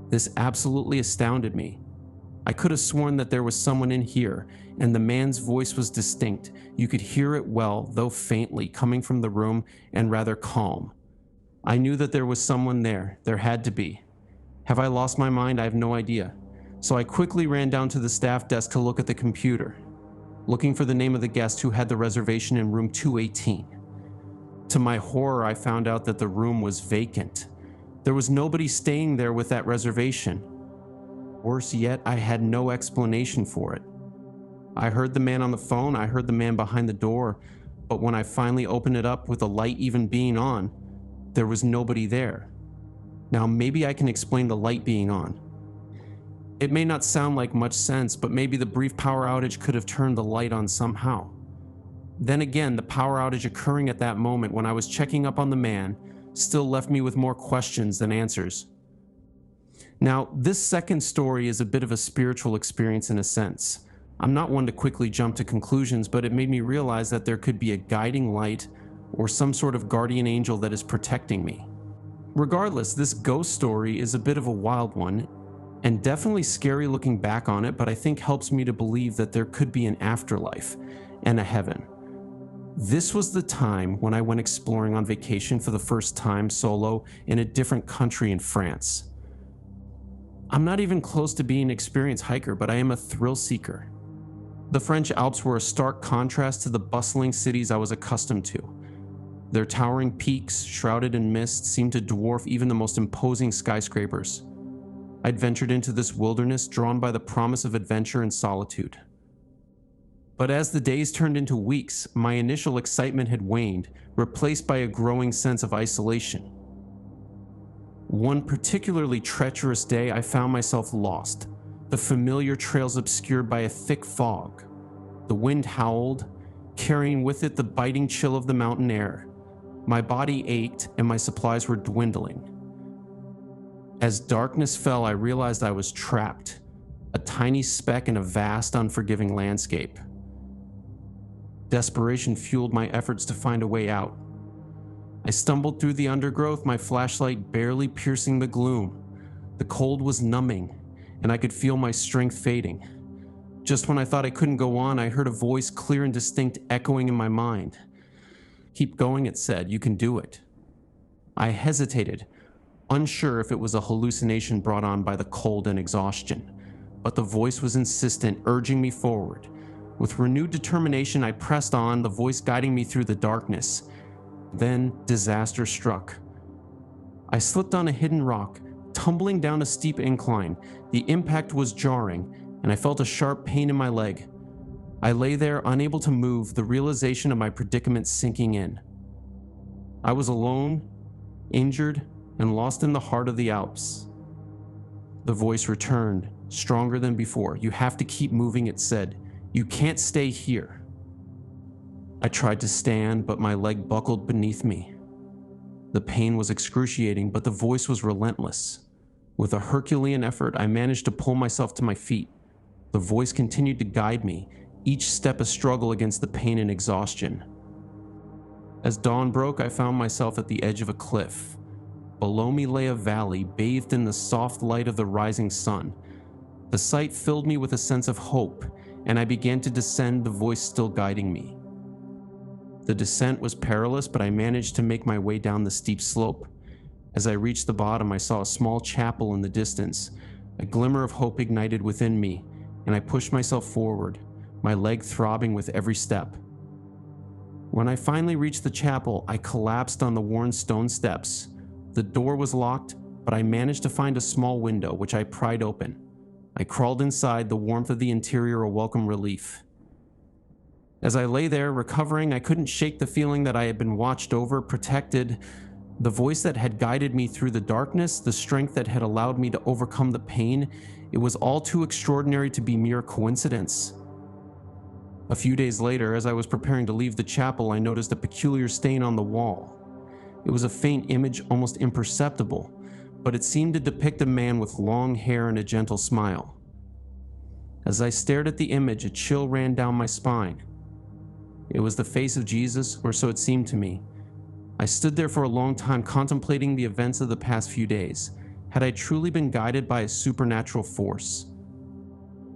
This absolutely astounded me. I could have sworn that there was someone in here, and the man's voice was distinct. You could hear it well, though faintly, coming from the room and rather calm. I knew that there was someone there. There had to be. Have I lost my mind? I have no idea. So I quickly ran down to the staff desk to look at the computer, looking for the name of the guest who had the reservation in room 218. To my horror, I found out that the room was vacant. There was nobody staying there with that reservation. Worse yet, I had no explanation for it. I heard the man on the phone, I heard the man behind the door, but when I finally opened it up with the light even being on, there was nobody there. Now maybe I can explain the light being on. It may not sound like much sense, but maybe the brief power outage could have turned the light on somehow. Then again, the power outage occurring at that moment when I was checking up on the man still left me with more questions than answers. Now, this second story is a bit of a spiritual experience in a sense. I'm not one to quickly jump to conclusions, but it made me realize that there could be a guiding light or some sort of guardian angel that is protecting me. Regardless, this ghost story is a bit of a wild one, and definitely scary looking back on it, but I think helps me to believe that there could be an afterlife and a heaven. This was the time when I went exploring on vacation for the first time solo in a different country in France. I'm not even close to being an experienced hiker, but I am a thrill seeker. The French Alps were a stark contrast to the bustling cities I was accustomed to. Their towering peaks, shrouded in mist, seemed to dwarf even the most imposing skyscrapers. I'd ventured into this wilderness drawn by the promise of adventure and solitude. But as the days turned into weeks, my initial excitement had waned, replaced by a growing sense of isolation. One particularly treacherous day, I found myself lost, the familiar trails obscured by a thick fog. The wind howled, carrying with it the biting chill of the mountain air. My body ached, and my supplies were dwindling. As darkness fell, I realized I was trapped, a tiny speck in a vast, unforgiving landscape. Desperation fueled my efforts to find a way out. I stumbled through the undergrowth, my flashlight barely piercing the gloom. The cold was numbing, and I could feel my strength fading. Just when I thought I couldn't go on, I heard a voice clear and distinct echoing in my mind. "Keep going," it said. "You can do it." I hesitated, unsure if it was a hallucination brought on by the cold and exhaustion, but the voice was insistent, urging me forward. With renewed determination, I pressed on, the voice guiding me through the darkness. Then disaster struck. I slipped on a hidden rock, tumbling down a steep incline. The impact was jarring, and I felt a sharp pain in my leg. I lay there, unable to move, the realization of my predicament sinking in. I was alone, injured, and lost in the heart of the Alps. The voice returned, stronger than before. "You have to keep moving," it said. "You can't stay here." I tried to stand, but my leg buckled beneath me. The pain was excruciating, but the voice was relentless. With a Herculean effort, I managed to pull myself to my feet. The voice continued to guide me, each step a struggle against the pain and exhaustion. As dawn broke, I found myself at the edge of a cliff. Below me lay a valley, bathed in the soft light of the rising sun. The sight filled me with a sense of hope, and I began to descend, the voice still guiding me. The descent was perilous, but I managed to make my way down the steep slope. As I reached the bottom, I saw a small chapel in the distance. A glimmer of hope ignited within me, and I pushed myself forward, my leg throbbing with every step. When I finally reached the chapel, I collapsed on the worn stone steps. The door was locked, but I managed to find a small window, which I pried open. I crawled inside, the warmth of the interior a welcome relief. As I lay there, recovering, I couldn't shake the feeling that I had been watched over, protected. The voice that had guided me through the darkness, the strength that had allowed me to overcome the pain, it was all too extraordinary to be mere coincidence. A few days later, as I was preparing to leave the chapel, I noticed a peculiar stain on the wall. It was a faint image, almost imperceptible, but it seemed to depict a man with long hair and a gentle smile. As I stared at the image, a chill ran down my spine. It was the face of Jesus, or so it seemed to me. I stood there for a long time contemplating the events of the past few days. Had I truly been guided by a supernatural force?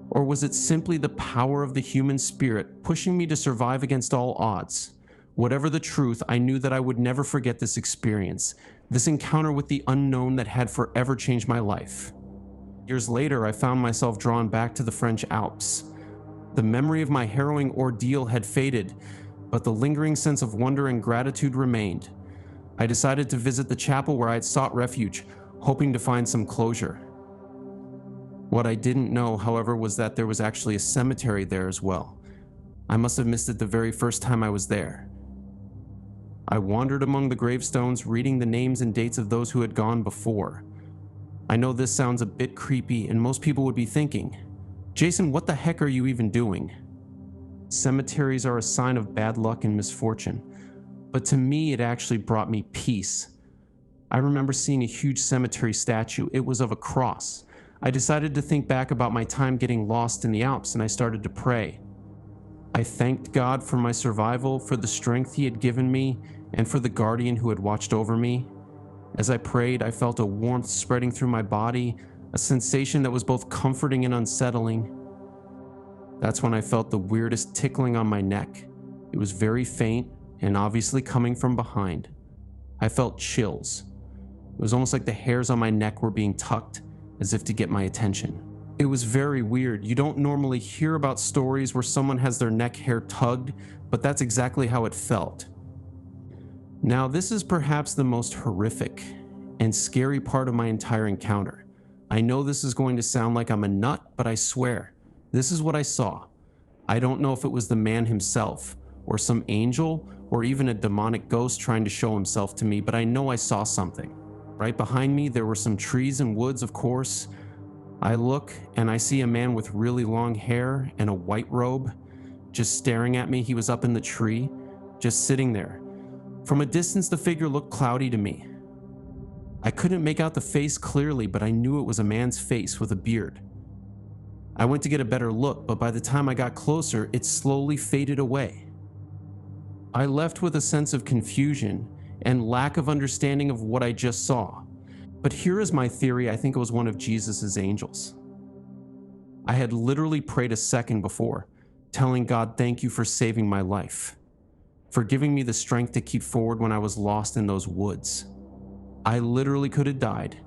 Or was it simply the power of the human spirit pushing me to survive against all odds? Whatever the truth, I knew that I would never forget this experience, this encounter with the unknown that had forever changed my life. Years later, I found myself drawn back to the French Alps. The memory of my harrowing ordeal had faded, but the lingering sense of wonder and gratitude remained. I decided to visit the chapel where I had sought refuge, hoping to find some closure. What I didn't know, however, was that there was actually a cemetery there as well. I must have missed it the very first time I was there. I wandered among the gravestones, reading the names and dates of those who had gone before. I know this sounds a bit creepy, and most people would be thinking, Jason, what the heck are you even doing? Cemeteries are a sign of bad luck and misfortune, but to me it actually brought me peace. I remember seeing a huge cemetery statue. It was of a cross. I decided to think back about my time getting lost in the Alps, and I started to pray. I thanked God for my survival, for the strength He had given me, and for the guardian who had watched over me. As I prayed, I felt a warmth spreading through my body, a sensation that was both comforting and unsettling. That's when I felt the weirdest tickling on my neck. It was very faint and obviously coming from behind. I felt chills. It was almost like the hairs on my neck were being tugged, as if to get my attention. It was very weird. You don't normally hear about stories where someone has their neck hair tugged, but that's exactly how it felt. Now, this is perhaps the most horrific and scary part of my entire encounter. I know this is going to sound like I'm a nut, but I swear, this is what I saw. I don't know if it was the man himself, or some angel, or even a demonic ghost trying to show himself to me, but I know I saw something. Right behind me, there were some trees and woods, of course. I look and I see a man with really long hair and a white robe just staring at me. He was up in the tree, just sitting there. From a distance, the figure looked cloudy to me. I couldn't make out the face clearly, but I knew it was a man's face with a beard. I went to get a better look, but by the time I got closer, it slowly faded away. I left with a sense of confusion and lack of understanding of what I just saw. But here is my theory. I think it was one of Jesus's angels. I had literally prayed a second before, telling God, thank you for saving my life, for giving me the strength to keep forward when I was lost in those woods. I literally could have died.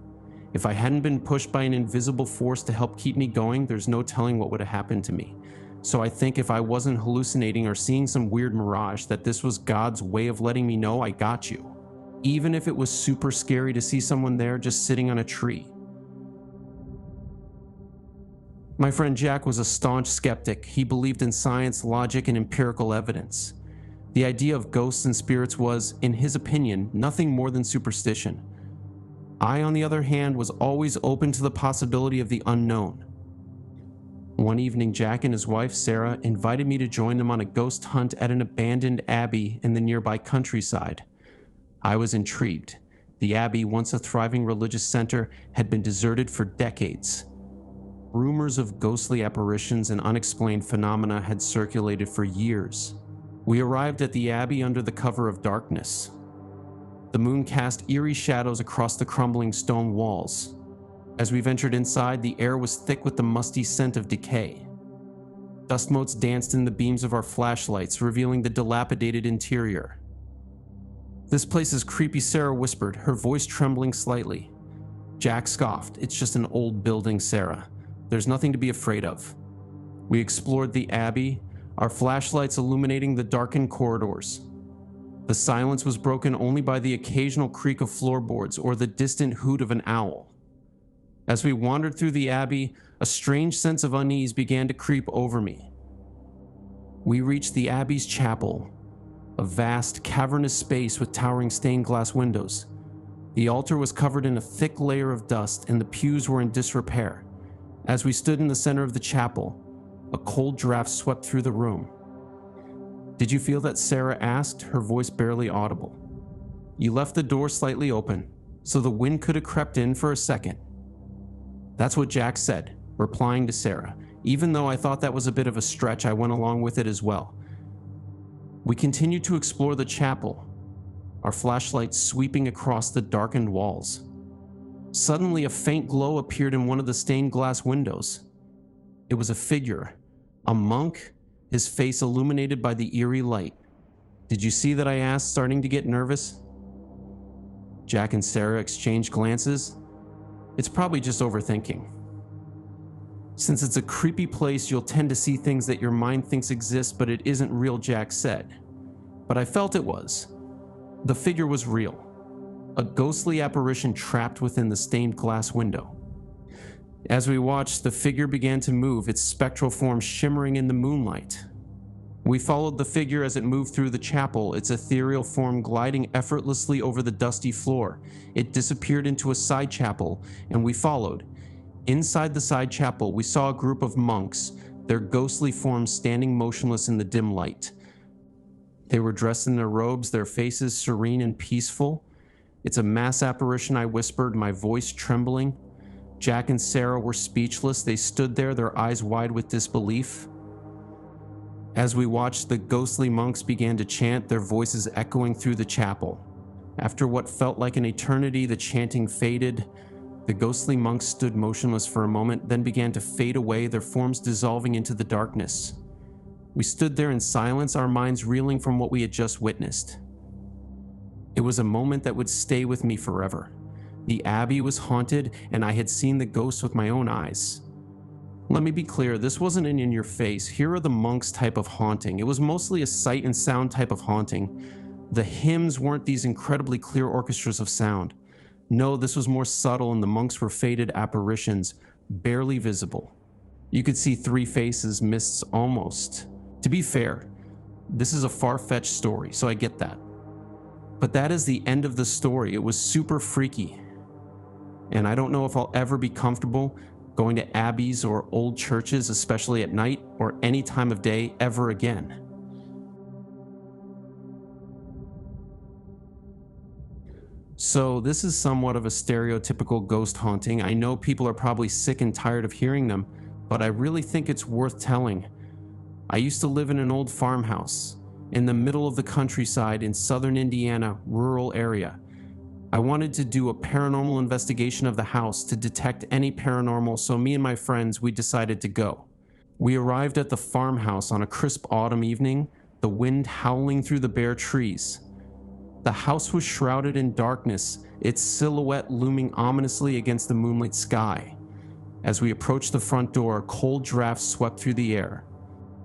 If I hadn't been pushed by an invisible force to help keep me going, there's no telling what would have happened to me. So I think if I wasn't hallucinating or seeing some weird mirage, that this was God's way of letting me know I got you. Even if it was super scary to see someone there just sitting on a tree. My friend Jack was a staunch skeptic. He believed in science, logic, and empirical evidence. The idea of ghosts and spirits was, in his opinion, nothing more than superstition. I, on the other hand, was always open to the possibility of the unknown. One evening, Jack and his wife, Sarah, invited me to join them on a ghost hunt at an abandoned abbey in the nearby countryside. I was intrigued. The abbey, once a thriving religious center, had been deserted for decades. Rumors of ghostly apparitions and unexplained phenomena had circulated for years. We arrived at the abbey under the cover of darkness. The moon cast eerie shadows across the crumbling stone walls. As we ventured inside, the air was thick with the musty scent of decay. Dust motes danced in the beams of our flashlights, revealing the dilapidated interior. "This place is creepy," Sarah whispered, her voice trembling slightly. Jack scoffed. "It's just an old building, Sarah. There's nothing to be afraid of." We explored the abbey, our flashlights illuminating the darkened corridors. The silence was broken only by the occasional creak of floorboards or the distant hoot of an owl. As we wandered through the abbey, a strange sense of unease began to creep over me. We reached the abbey's chapel, a vast, cavernous space with towering stained glass windows. The altar was covered in a thick layer of dust, and the pews were in disrepair. As we stood in the center of the chapel, a cold draft swept through the room. "Did you feel that?" Sarah asked, her voice barely audible. "You left the door slightly open," so the wind could have crept in for a second. That's what Jack said, replying to Sarah. Even though I thought that was a bit of a stretch, I went along with it as well. We continued to explore the chapel, our flashlights sweeping across the darkened walls. Suddenly, a faint glow appeared in one of the stained glass windows. It was a figure, a monk, his face illuminated by the eerie light. "Did you see that?" I asked, starting to get nervous. Jack and Sarah exchanged glances. It's probably just overthinking. "Since it's a creepy place, you'll tend to see things that your mind thinks exist, but it isn't real," Jack said. But I felt it was. The figure was real. A ghostly apparition trapped within the stained glass window. As we watched, the figure began to move, its spectral form shimmering in the moonlight. We followed the figure as it moved through the chapel, its ethereal form gliding effortlessly over the dusty floor. It disappeared into a side chapel, and we followed. Inside the side chapel, we saw a group of monks, their ghostly forms standing motionless in the dim light. They were dressed in their robes, their faces serene and peaceful. "It's a mass apparition," I whispered, my voice trembling. Jack and Sarah were speechless. They stood there, their eyes wide with disbelief. As we watched, the ghostly monks began to chant, their voices echoing through the chapel. After what felt like an eternity, the chanting faded. The ghostly monks stood motionless for a moment, then began to fade away, their forms dissolving into the darkness. We stood there in silence, our minds reeling from what we had just witnessed. It was a moment that would stay with me forever. The abbey was haunted, and I had seen the ghosts with my own eyes. Let me be clear, this wasn't an in-your-face, here are the monks type of haunting. It was mostly a sight and sound type of haunting. The hymns weren't these incredibly clear orchestras of sound. No, this was more subtle, and the monks were faded apparitions, barely visible. You could see three faces, mists almost. To be fair, this is a far-fetched story, so I get that. But that is the end of the story. It was super freaky. And I don't know if I'll ever be comfortable going to abbeys or old churches, especially at night or any time of day, ever again. So this is somewhat of a stereotypical ghost haunting. I know people are probably sick and tired of hearing them, but I really think it's worth telling. I used to live in an old farmhouse in the middle of the countryside in southern Indiana, rural area. I wanted to do a paranormal investigation of the house to detect any paranormal, so me and my friends, we decided to go. We arrived at the farmhouse on a crisp autumn evening, the wind howling through the bare trees. The house was shrouded in darkness, its silhouette looming ominously against the moonlit sky. As we approached the front door, a cold draft swept through the air.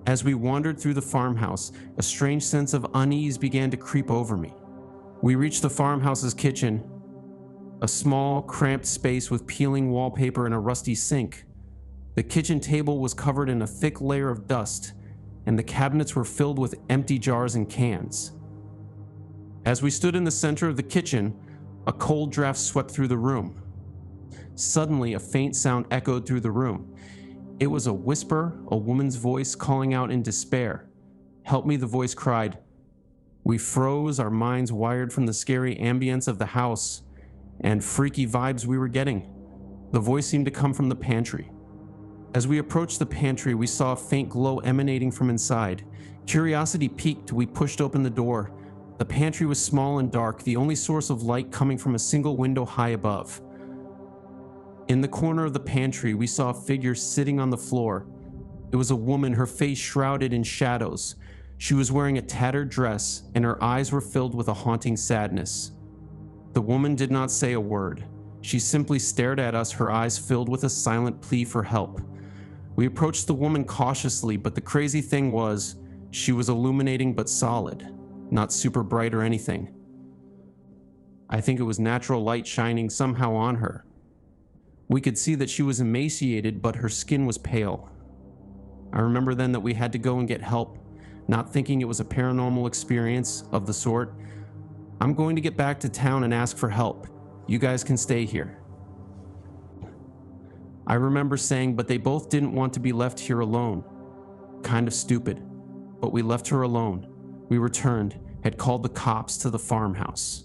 As we wandered through the farmhouse, a strange sense of unease began to creep over me. We reached the farmhouse's kitchen, a small, cramped space with peeling wallpaper and a rusty sink. The kitchen table was covered in a thick layer of dust, and the cabinets were filled with empty jars and cans. As we stood in the center of the kitchen, a cold draft swept through the room. Suddenly, a faint sound echoed through the room. It was a whisper, a woman's voice calling out in despair. "Help me," the voice cried. We froze, our minds wired from the scary ambience of the house and freaky vibes we were getting. The voice seemed to come from the pantry. As we approached the pantry, we saw a faint glow emanating from inside. Curiosity piqued, we pushed open the door. The pantry was small and dark, the only source of light coming from a single window high above. In the corner of the pantry, we saw a figure sitting on the floor. It was a woman, her face shrouded in shadows. She was wearing a tattered dress, and her eyes were filled with a haunting sadness. The woman did not say a word. She simply stared at us, her eyes filled with a silent plea for help. We approached the woman cautiously, but the crazy thing was, she was illuminating but solid, not super bright or anything. I think it was natural light shining somehow on her. We could see that she was emaciated, but her skin was pale. I remember then that we had to go and get help, not thinking it was a paranormal experience of the sort. "I'm going to get back to town and ask for help. You guys can stay here." I remember saying, but they both didn't want to be left here alone. Kind of stupid, but we left her alone. We returned, had called the cops to the farmhouse.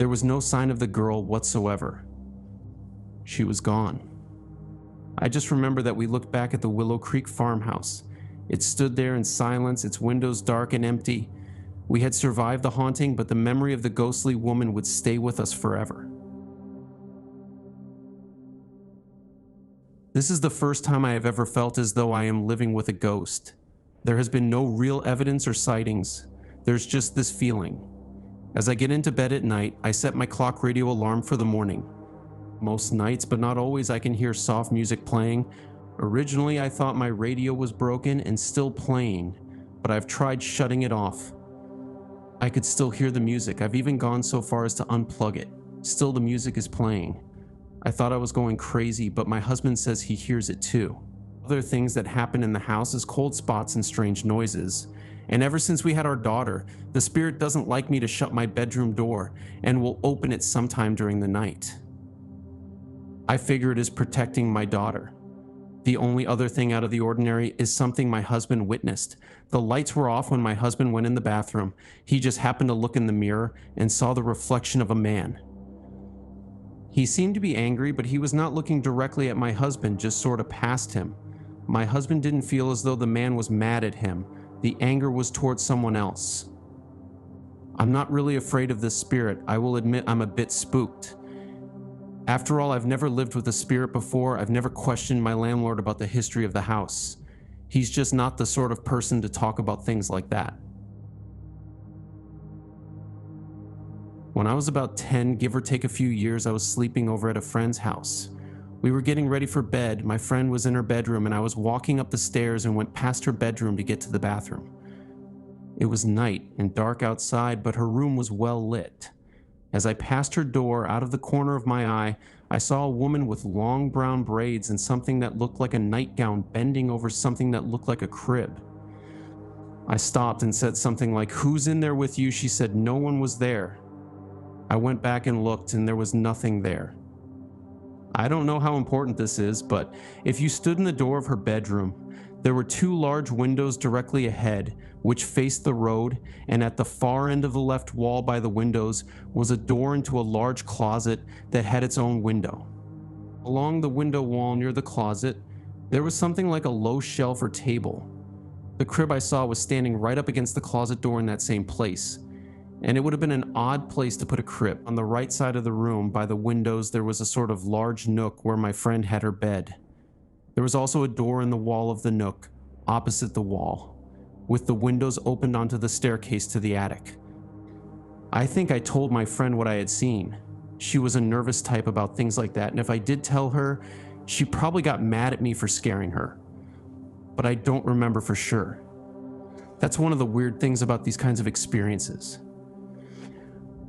There was no sign of the girl whatsoever. She was gone. I just remember that we looked back at the Willow Creek farmhouse. It stood there in silence, its windows dark and empty. We had survived the haunting, but the memory of the ghostly woman would stay with us forever. This is the first time I have ever felt as though I am living with a ghost. There has been no real evidence or sightings. There's just this feeling. As I get into bed at night, I set my clock radio alarm for the morning. Most nights, but not always, I can hear soft music playing. Originally, I thought my radio was broken and still playing, but I've tried shutting it off. I could still hear the music. I've even gone so far as to unplug it. Still, the music is playing. I thought I was going crazy, but my husband says he hears it too. Other things that happen in the house is cold spots and strange noises. And ever since we had our daughter, the spirit doesn't like me to shut my bedroom door and will open it sometime during the night. I figure it is protecting my daughter. The only other thing out of the ordinary is something my husband witnessed. The lights were off when my husband went in the bathroom. He just happened to look in the mirror and saw the reflection of a man. He seemed to be angry, but he was not looking directly at my husband, just sort of past him. My husband didn't feel as though the man was mad at him. The anger was towards someone else. I'm not really afraid of this spirit. I will admit I'm a bit spooked. After all, I've never lived with a spirit before. I've never questioned my landlord about the history of the house. He's just not the sort of person to talk about things like that. When I was about 10, give or take a few years, I was sleeping over at a friend's house. We were getting ready for bed. My friend was in her bedroom and I was walking up the stairs and went past her bedroom to get to the bathroom. It was night and dark outside, but her room was well lit. As I passed her door, out of the corner of my eye, I saw a woman with long brown braids and something that looked like a nightgown bending over something that looked like a crib. I stopped and said something like, "Who's in there with you?" She said no one was there. I went back and looked and there was nothing there. I don't know how important this is, but if you stood in the door of her bedroom, there were two large windows directly ahead, which faced the road, and at the far end of the left wall by the windows was a door into a large closet that had its own window. Along the window wall near the closet, there was something like a low shelf or table. The crib I saw was standing right up against the closet door in that same place, and it would have been an odd place to put a crib. On the right side of the room, by the windows, there was a sort of large nook where my friend had her bed. There was also a door in the wall of the nook, opposite the wall, with the windows opened onto the staircase to the attic. I think I told my friend what I had seen. She was a nervous type about things like that, and if I did tell her, she probably got mad at me for scaring her. But I don't remember for sure. That's one of the weird things about these kinds of experiences.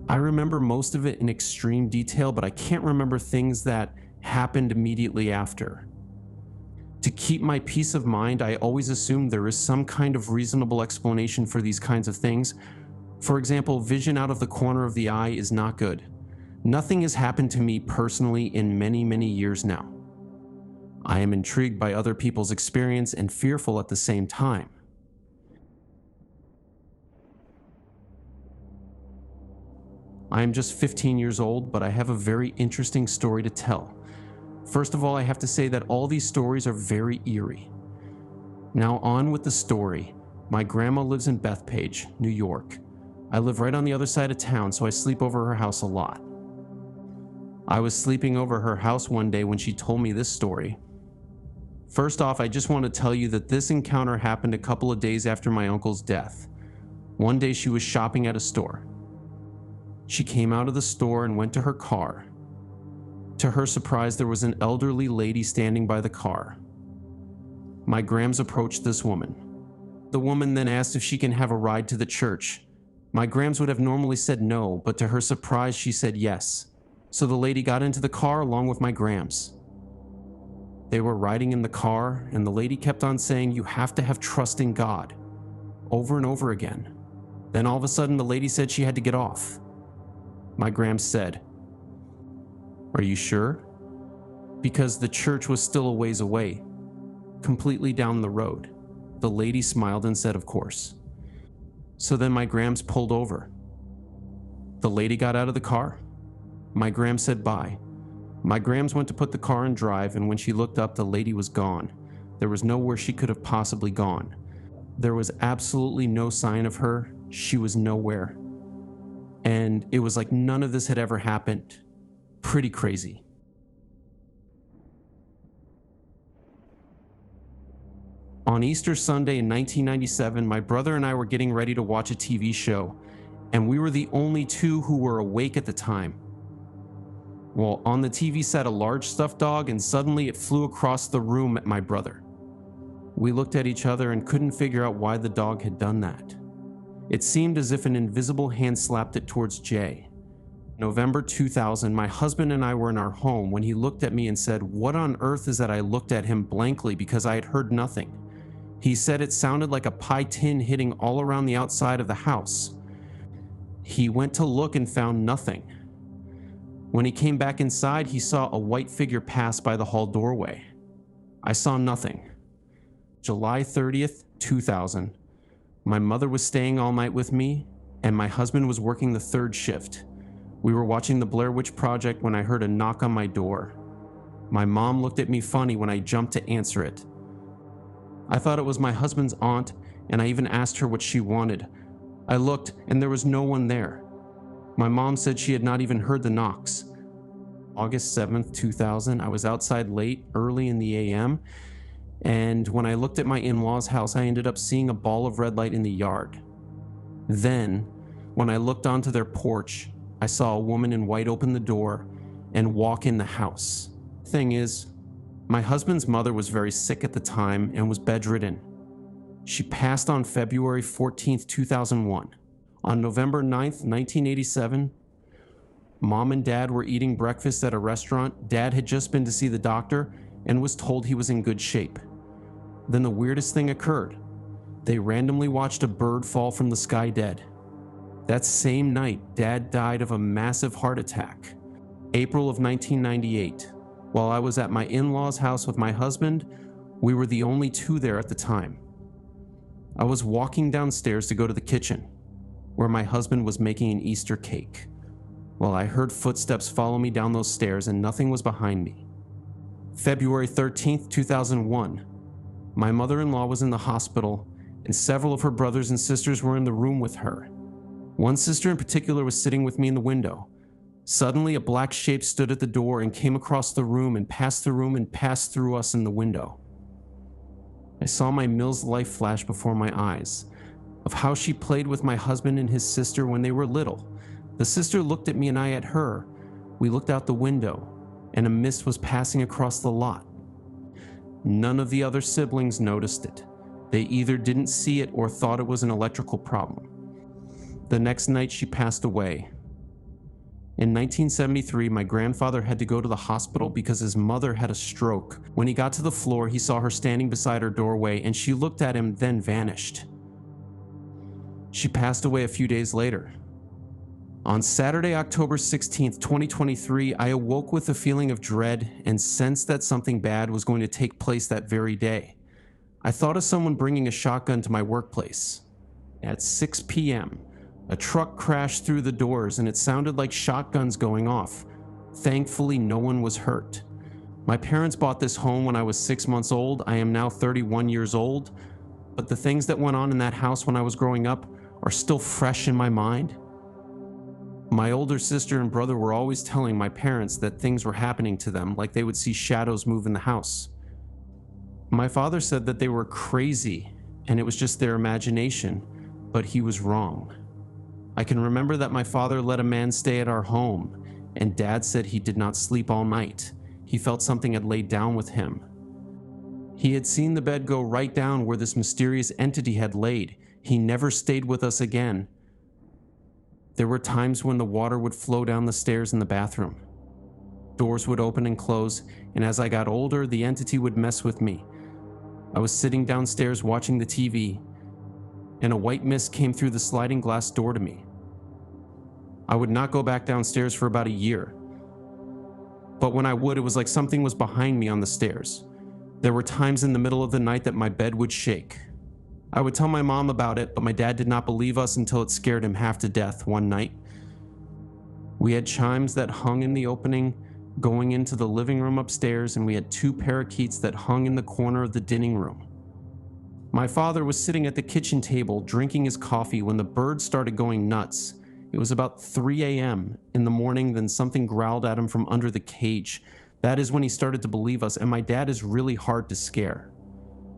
I remember most of it in extreme detail, but I can't remember things that happened immediately after. To keep my peace of mind, I always assume there is some kind of reasonable explanation for these kinds of things. For example, vision out of the corner of the eye is not good. Nothing has happened to me personally in many, many years now. I am intrigued by other people's experience and fearful at the same time. I am just 15 years old, but I have a very interesting story to tell. First of all, I have to say that all these stories are very eerie. Now on with the story. My grandma lives in Bethpage, New York. I live right on the other side of town, so I sleep over her house a lot. I was sleeping over her house one day when she told me this story. First off, I just want to tell you that this encounter happened a couple of days after my uncle's death. One day she was shopping at a store. She came out of the store and went to her car. To her surprise, there was an elderly lady standing by the car. My Grams approached this woman. The woman then asked if she can have a ride to the church. My Grams would have normally said no, but to her surprise, she said yes. So the lady got into the car along with my Grams. They were riding in the car, and the lady kept on saying, "You have to have trust in God," over and over again. Then all of a sudden, the lady said she had to get off. My Grams said, "Are you sure?" Because the church was still a ways away, completely down the road. The lady smiled and said, "Of course." So then my Grams pulled over. The lady got out of the car. My Grams said bye. My Grams went to put the car in drive, and when she looked up, the lady was gone. There was nowhere she could have possibly gone. There was absolutely no sign of her. She was nowhere. And it was like none of this had ever happened. Pretty crazy. On Easter Sunday in 1997, my brother and I were getting ready to watch a TV show, and we were the only two who were awake at the time. Well, on the TV sat a large stuffed dog, and suddenly it flew across the room at my brother. We looked at each other and couldn't figure out why the dog had done that. It seemed as if an invisible hand slapped it towards Jay. November 2000, my husband and I were in our home when he looked at me and said, "What on earth is that?" I looked at him blankly because I had heard nothing. He said it sounded like a pie tin hitting all around the outside of the house. He went to look and found nothing. When he came back inside, he saw a white figure pass by the hall doorway. I saw nothing. July 30th, 2000. My mother was staying all night with me, and my husband was working the third shift. We were watching the Blair Witch Project when I heard a knock on my door. My mom looked at me funny when I jumped to answer it. I thought it was my husband's aunt, and I even asked her what she wanted. I looked, and there was no one there. My mom said she had not even heard the knocks. August 7th, 2000, I was outside late, early in the AM, and when I looked at my in-laws' house, I ended up seeing a ball of red light in the yard. Then, when I looked onto their porch, I saw a woman in white open the door and walk in the house. Thing is, my husband's mother was very sick at the time and was bedridden. She passed on February 14th, 2001. On November 9th, 1987, Mom and Dad were eating breakfast at a restaurant. Dad had just been to see the doctor and was told he was in good shape. Then the weirdest thing occurred. They randomly watched a bird fall from the sky dead. That same night, Dad died of a massive heart attack. April of 1998. While I was at my in-laws' house with my husband, we were the only two there at the time. I was walking downstairs to go to the kitchen, where my husband was making an Easter cake. Well, I heard footsteps follow me down those stairs and nothing was behind me. February 13th, 2001. My mother-in-law was in the hospital and several of her brothers and sisters were in the room with her. One sister in particular was sitting with me in the window. Suddenly, a black shape stood at the door and came across the room and passed through us in the window. I saw my Mills life flash before my eyes, of how she played with my husband and his sister when they were little. The sister looked at me and I at her. We looked out the window, and a mist was passing across the lot. None of the other siblings noticed it. They either didn't see it or thought it was an electrical problem. The next night, she passed away. In 1973, my grandfather had to go to the hospital because his mother had a stroke. When he got to the floor, he saw her standing beside her doorway, and she looked at him, then vanished. She passed away a few days later. On Saturday, October 16th, 2023, I awoke with a feeling of dread and sensed that something bad was going to take place that very day. I thought of someone bringing a shotgun to my workplace. At 6 p.m., a truck crashed through the doors and it sounded like shotguns going off. Thankfully, no one was hurt. My parents bought this home when I was 6 months old. I am now 31 years old, but the things that went on in that house when I was growing up are still fresh in my mind. My older sister and brother were always telling my parents that things were happening to them, like they would see shadows move in the house. My father said that they were crazy and it was just their imagination, but he was wrong. I can remember that my father let a man stay at our home, and Dad said he did not sleep all night. He felt something had laid down with him. He had seen the bed go right down where this mysterious entity had laid. He never stayed with us again. There were times when the water would flow down the stairs in the bathroom. Doors would open and close, and as I got older, the entity would mess with me. I was sitting downstairs watching the TV, and a white mist came through the sliding glass door to me. I would not go back downstairs for about a year. But when I would, it was like something was behind me on the stairs. There were times in the middle of the night that my bed would shake. I would tell my mom about it, but my dad did not believe us until it scared him half to death one night. We had chimes that hung in the opening going into the living room upstairs, and we had 2 parakeets that hung in the corner of the dining room. My father was sitting at the kitchen table drinking his coffee when the birds started going nuts. It was about 3 a.m. in the morning, then something growled at him from under the cage. That is when he started to believe us, and my dad is really hard to scare.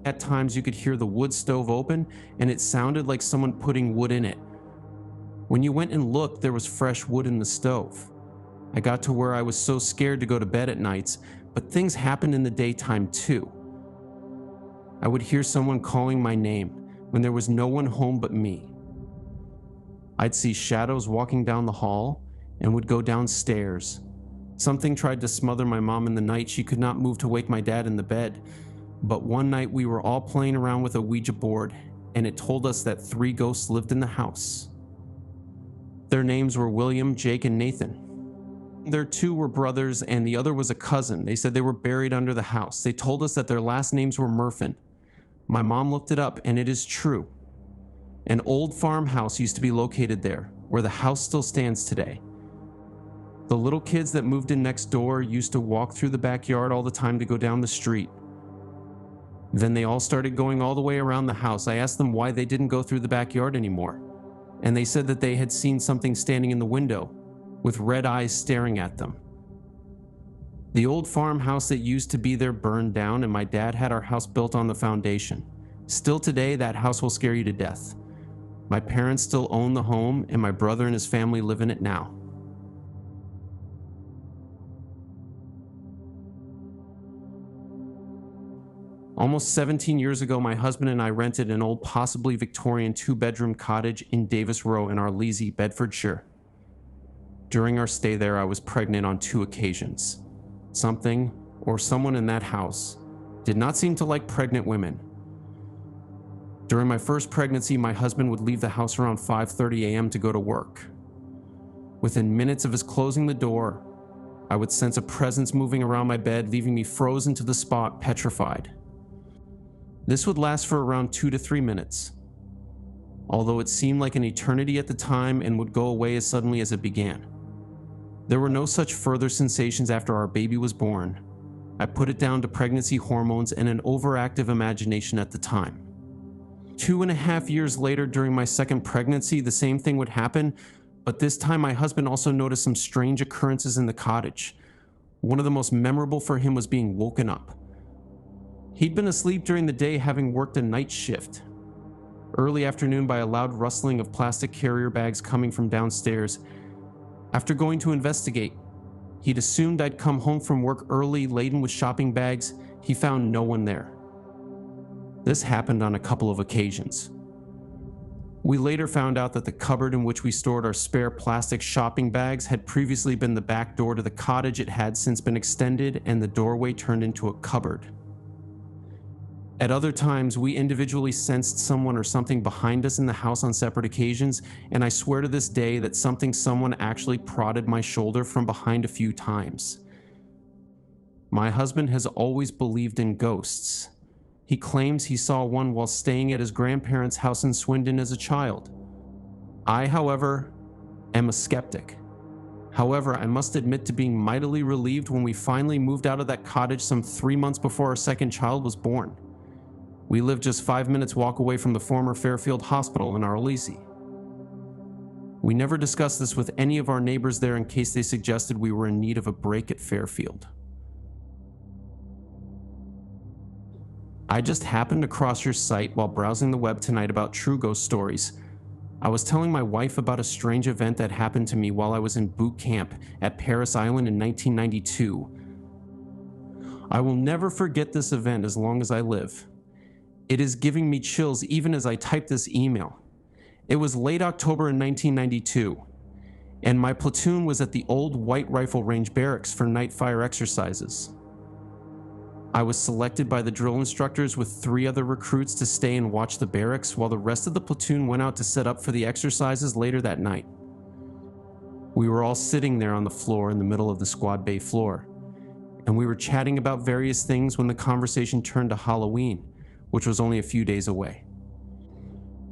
At times you could hear the wood stove open, and it sounded like someone putting wood in it. When you went and looked, there was fresh wood in the stove. I got to where I was so scared to go to bed at nights, but things happened in the daytime too. I would hear someone calling my name when there was no one home but me. I'd see shadows walking down the hall and would go downstairs. Something tried to smother my mom in the night. She could not move to wake my dad in the bed. But one night we were all playing around with a Ouija board, and it told us that 3 ghosts lived in the house. Their names were William, Jake, and Nathan. Their 2 were brothers and the other was a cousin. They said they were buried under the house. They told us that their last names were Murphin. My mom looked it up, and it is true. An old farmhouse used to be located there, where the house still stands today. The little kids that moved in next door used to walk through the backyard all the time to go down the street. Then they all started going all the way around the house. I asked them why they didn't go through the backyard anymore, and they said that they had seen something standing in the window with red eyes staring at them. The old farmhouse that used to be there burned down, and my dad had our house built on the foundation. Still today, that house will scare you to death. My parents still own the home, and my brother and his family live in it now. Almost 17 years ago, my husband and I rented an old, possibly Victorian 2-bedroom cottage in Davis Row in Arlesey, Bedfordshire. During our stay there, I was pregnant on 2 occasions. Something, or someone in that house, did not seem to like pregnant women. During my first pregnancy, my husband would leave the house around 5:30 a.m. to go to work. Within minutes of his closing the door, I would sense a presence moving around my bed, leaving me frozen to the spot, petrified. This would last for around 2 to 3 minutes, although it seemed like an eternity at the time and would go away as suddenly as it began. There were no such further sensations after our baby was born. I put it down to pregnancy hormones and an overactive imagination at the time. 2.5 years later, during my second pregnancy, the same thing would happen, but this time my husband also noticed some strange occurrences in the cottage. One of the most memorable for him was being woken up. He'd been asleep during the day, having worked a night shift. Early afternoon, by a loud rustling of plastic carrier bags coming from downstairs. After going to investigate, he'd assumed I'd come home from work early, laden with shopping bags. He found no one there. This happened on a couple of occasions. We later found out that the cupboard in which we stored our spare plastic shopping bags had previously been the back door to the cottage. It had since been extended, and the doorway turned into a cupboard. At other times, we individually sensed someone or something behind us in the house on separate occasions, and I swear to this day that someone actually prodded my shoulder from behind a few times. My husband has always believed in ghosts. He claims he saw one while staying at his grandparents' house in Swindon as a child. I, however, am a skeptic. However, I must admit to being mightily relieved when we finally moved out of that cottage some 3 months before our second child was born. We lived just 5 minutes walk away from the former Fairfield Hospital in Arlesey. We never discussed this with any of our neighbors there in case they suggested we were in need of a break at Fairfield. I just happened across your site while browsing the web tonight about true ghost stories. I was telling my wife about a strange event that happened to me while I was in boot camp at Paris Island in 1992. I will never forget this event as long as I live. It is giving me chills even as I type this email. It was late October in 1992, and my platoon was at the old White Rifle Range barracks for night fire exercises. I was selected by the drill instructors with 3 other recruits to stay and watch the barracks while the rest of the platoon went out to set up for the exercises later that night. We were all sitting there on the floor in the middle of the squad bay floor, and we were chatting about various things when the conversation turned to Halloween, which was only a few days away.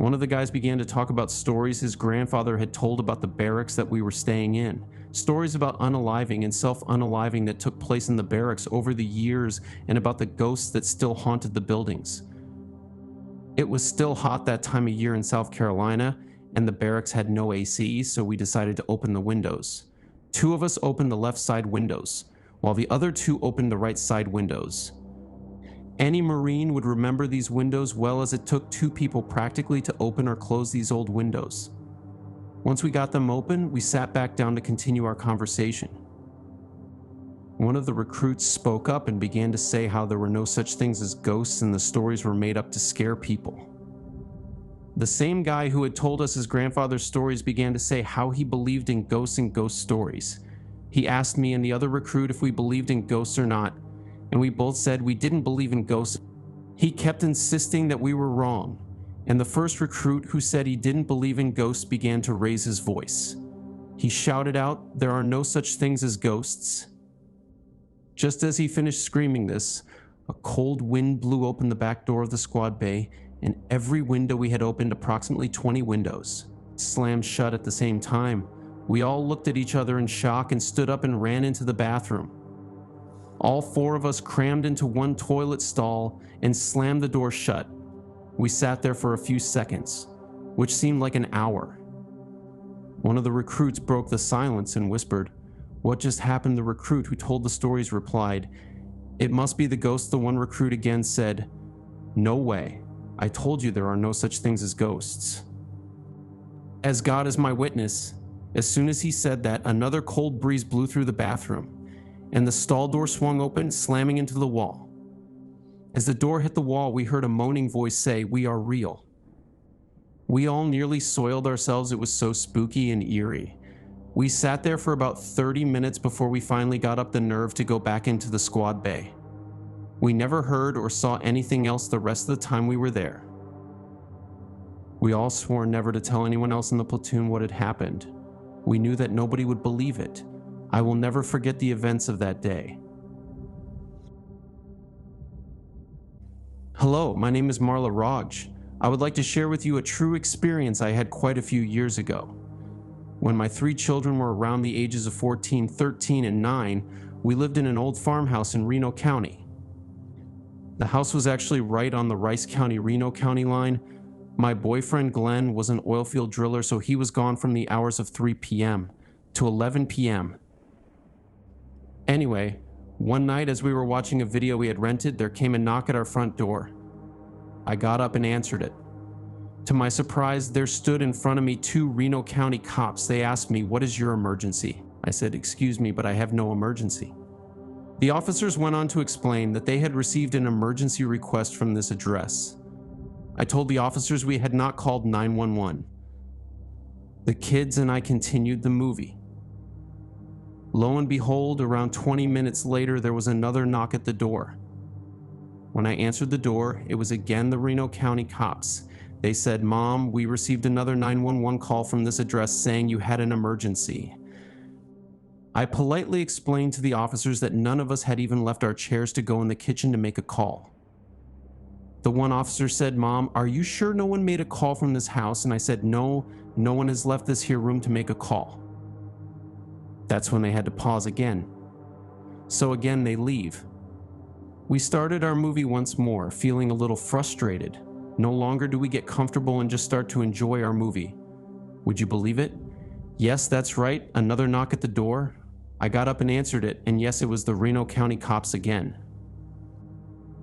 One of the guys began to talk about stories his grandfather had told about the barracks that we were staying in. Stories about unaliving and self-unaliving that took place in the barracks over the years, and about the ghosts that still haunted the buildings. It was still hot that time of year in South Carolina, and the barracks had no AC, so we decided to open the windows. 2 of us opened the left side windows, while the other 2 opened the right side windows. Any Marine would remember these windows well, as it took 2 people practically to open or close these old windows. Once we got them open, we sat back down to continue our conversation. One of the recruits spoke up and began to say how there were no such things as ghosts and the stories were made up to scare people. The same guy who had told us his grandfather's stories began to say how he believed in ghosts and ghost stories. He asked me and the other recruit if we believed in ghosts or not, and we both said we didn't believe in ghosts. He kept insisting that we were wrong, and the first recruit who said he didn't believe in ghosts began to raise his voice. He shouted out, "There are no such things as ghosts." Just as he finished screaming this, a cold wind blew open the back door of the squad bay, and every window we had opened, approximately 20 windows, slammed shut at the same time. We all looked at each other in shock and stood up and ran into the bathroom. All 4 of us crammed into one toilet stall and slammed the door shut. We sat there for a few seconds, which seemed like an hour. One of the recruits broke the silence and whispered, "What just happened?" The recruit who told the stories replied, "It must be the ghost." The one recruit again said, "No way. I told you there are no such things as ghosts." As God is my witness, as soon as he said that, another cold breeze blew through the bathroom, and the stall door swung open, slamming into the wall. As the door hit the wall, we heard a moaning voice say, "We are real." We all nearly soiled ourselves. It was so spooky and eerie. We sat there for about 30 minutes before we finally got up the nerve to go back into the squad bay. We never heard or saw anything else the rest of the time we were there. We all swore never to tell anyone else in the platoon what had happened. We knew that nobody would believe it. I will never forget the events of that day. Hello, my name is Marla Raj. I would like to share with you a true experience I had quite a few years ago. When my 3 children were around the ages of 14, 13, and 9, we lived in an old farmhouse in Reno County. The house was actually right on the Rice County-Reno County line. My boyfriend Glenn was an oil field driller, so he was gone from the hours of 3 p.m. to 11 p.m. Anyway, one night as we were watching a video we had rented, there came a knock at our front door. I got up and answered it. To my surprise, there stood in front of me 2 Reno County cops. They asked me, "What is your emergency?" I said, "Excuse me, but I have no emergency." The officers went on to explain that they had received an emergency request from this address. I told the officers we had not called 911. The kids and I continued the movie. Lo and behold, around 20 minutes later, there was another knock at the door. When I answered the door, it was again the Reno County cops. They said, "Mom, we received another 911 call from this address saying you had an emergency." I politely explained to the officers that none of us had even left our chairs to go in the kitchen to make a call. The one officer said, "Mom, are you sure no one made a call from this house?" And I said, No one has left this here room to make a call." That's when they had to pause again. So again, they leave. We started our movie once more, feeling a little frustrated. No longer do we get comfortable and just start to enjoy our movie. Would you believe it? Yes, that's right, another knock at the door. I got up and answered it, and yes, it was the Reno County cops again.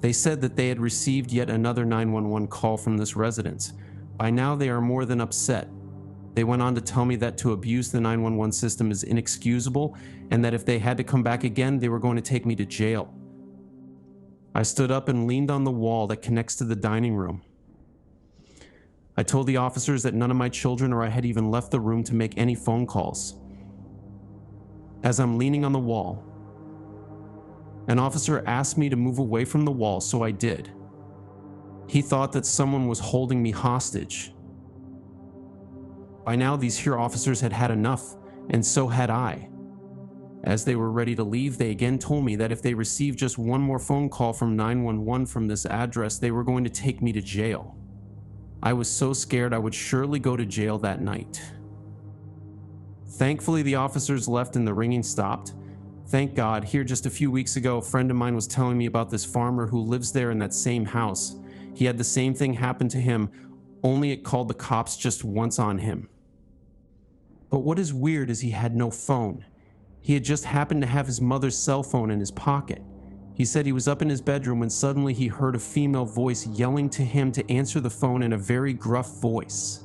They said that they had received yet another 911 call from this residence. By now, they are more than upset. They went on to tell me that to abuse the 911 system is inexcusable, and that if they had to come back again, they were going to take me to jail. I stood up and leaned on the wall that connects to the dining room. I told the officers that none of my children or I had even left the room to make any phone calls. As I'm leaning on the wall, an officer asked me to move away from the wall, so I did. He thought that someone was holding me hostage. By now, these here officers had had enough, and so had I. As they were ready to leave, they again told me that if they received just one more phone call from 911 from this address, they were going to take me to jail. I was so scared I would surely go to jail that night. Thankfully, the officers left and the ringing stopped. Thank God, here just a few weeks ago, a friend of mine was telling me about this farmer who lives there in that same house. He had the same thing happen to him, only it called the cops just once on him. But what is weird is he had no phone. He had just happened to have his mother's cell phone in his pocket. He said he was up in his bedroom when suddenly he heard a female voice yelling to him to answer the phone in a very gruff voice.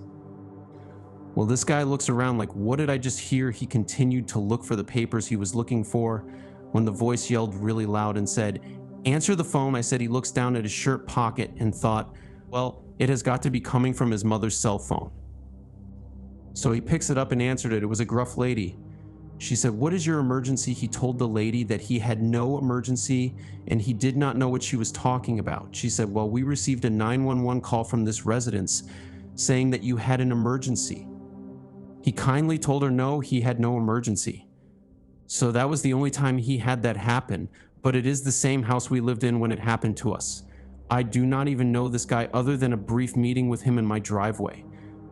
Well, this guy looks around like, what did I just hear? He continued to look for the papers he was looking for when the voice yelled really loud and said, "Answer the phone." I said he looks down at his shirt pocket and thought, well, it has got to be coming from his mother's cell phone. So he picks it up and answered it. It was a gruff lady. She said, "What is your emergency?" He told the lady that he had no emergency and he did not know what she was talking about. She said, "Well, we received a 911 call from this residence saying that you had an emergency." He kindly told her no, he had no emergency. So that was the only time he had that happen, but it is the same house we lived in when it happened to us. I do not even know this guy other than a brief meeting with him in my driveway.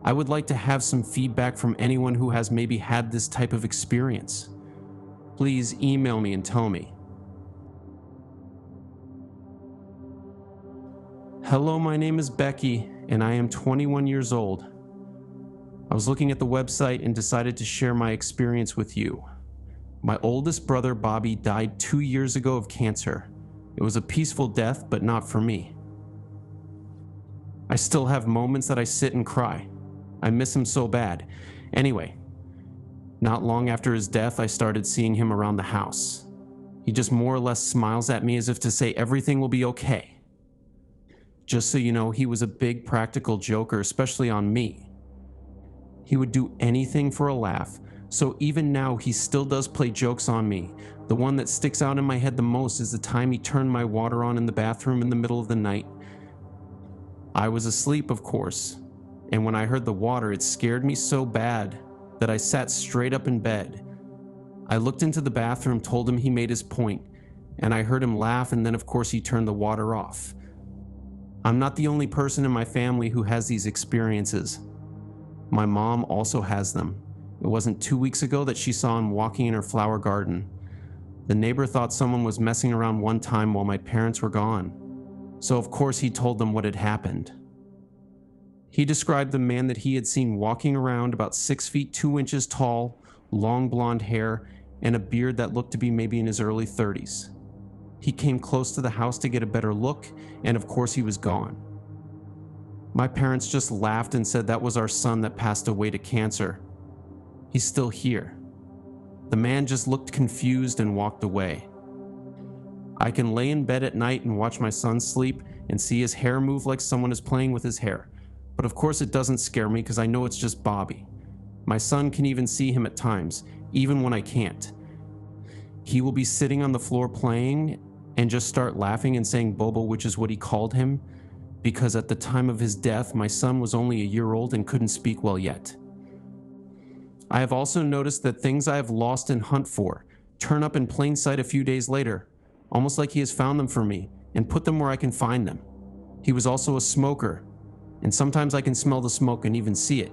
I would like to have some feedback from anyone who has maybe had this type of experience. Please email me and tell me. Hello, my name is Becky, and I am 21 years old. I was looking at the website and decided to share my experience with you. My oldest brother, Bobby, died 2 years ago of cancer. It was a peaceful death, but not for me. I still have moments that I sit and cry. I miss him so bad. Anyway, not long after his death, I started seeing him around the house. He just more or less smiles at me as if to say everything will be okay. Just so you know, he was a big practical joker, especially on me. He would do anything for a laugh, so even now he still does play jokes on me. The one that sticks out in my head the most is the time he turned my water on in the bathroom in the middle of the night. I was asleep, of course, and when I heard the water, it scared me so bad that I sat straight up in bed. I looked into the bathroom, told him he made his point, and I heard him laugh, and then of course he turned the water off. I'm not the only person in my family who has these experiences. My mom also has them. It wasn't 2 weeks ago that she saw him walking in her flower garden. The neighbor thought someone was messing around one time while my parents were gone. So of course he told them what had happened. He described the man that he had seen walking around about 6 feet 2 inches tall, long blonde hair, and a beard that looked to be maybe in his early 30s. He came close to the house to get a better look, and of course he was gone. My parents just laughed and said that was our son that passed away to cancer. He's still here. The man just looked confused and walked away. I can lay in bed at night and watch my son sleep and see his hair move like someone is playing with his hair. But of course it doesn't scare me because I know it's just Bobby. My son can even see him at times, even when I can't. He will be sitting on the floor playing and just start laughing and saying Bobo, which is what he called him, because at the time of his death, my son was only a year old and couldn't speak well yet. I have also noticed that things I have lost and hunt for turn up in plain sight a few days later, almost like he has found them for me and put them where I can find them. He was also a smoker, and sometimes I can smell the smoke and even see it.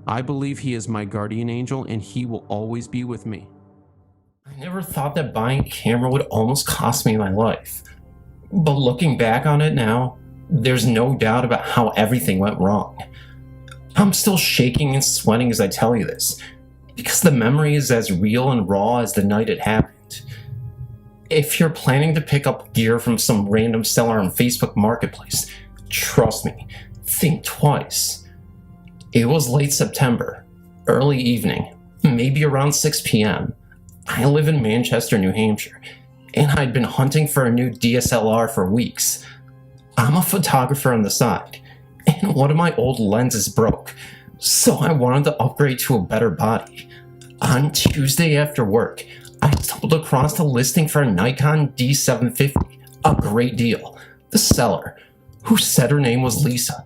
I believe he is my guardian angel and he will always be with me. I never thought that buying a camera would almost cost me my life. But looking back on it now, there's no doubt about how everything went wrong. I'm still shaking and sweating as I tell you this, because the memory is as real and raw as the night it happened. If you're planning to pick up gear from some random seller on Facebook Marketplace, trust me, think twice. It was late September, early evening, maybe around 6 p.m. I live in Manchester, New Hampshire, and I'd been hunting for a new DSLR for weeks. I'm a photographer on the side, and one of my old lenses broke, so I wanted to upgrade to a better body. On Tuesday after work, I stumbled across the listing for a Nikon D750, a great deal. The seller, who said her name was Lisa,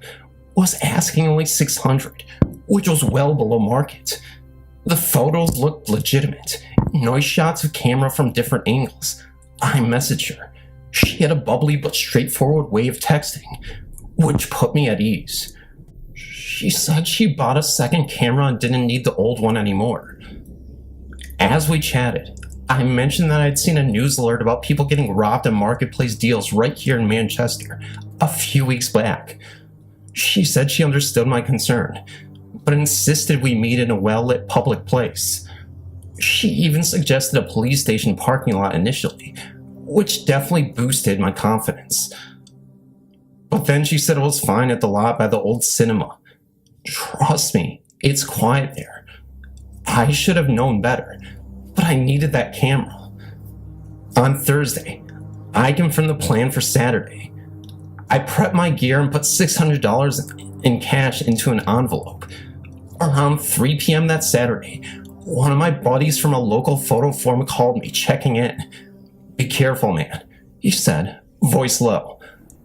was asking only $600, which was well below market. The photos looked legitimate, nice shots of camera from different angles. I messaged her. She had a bubbly but straightforward way of texting. which put me at ease. She said she bought a second camera and didn't need the old one anymore. As we chatted, I mentioned that I'd seen a news alert about people getting robbed at marketplace deals right here in Manchester a few weeks back. She said she understood my concern, but insisted we meet in a well-lit public place. She even suggested a police station parking lot initially, which definitely boosted my confidence. But then she said it was fine at the lot by the old cinema. Trust me, it's quiet there. I should have known better, but I needed that camera. On Thursday, I confirmed the plan for Saturday. I prepped my gear and put $600 in cash into an envelope. Around 3 p.m. that Saturday, one of my buddies from a local photo forum called me, checking in. "Be careful, man," he said, voice low.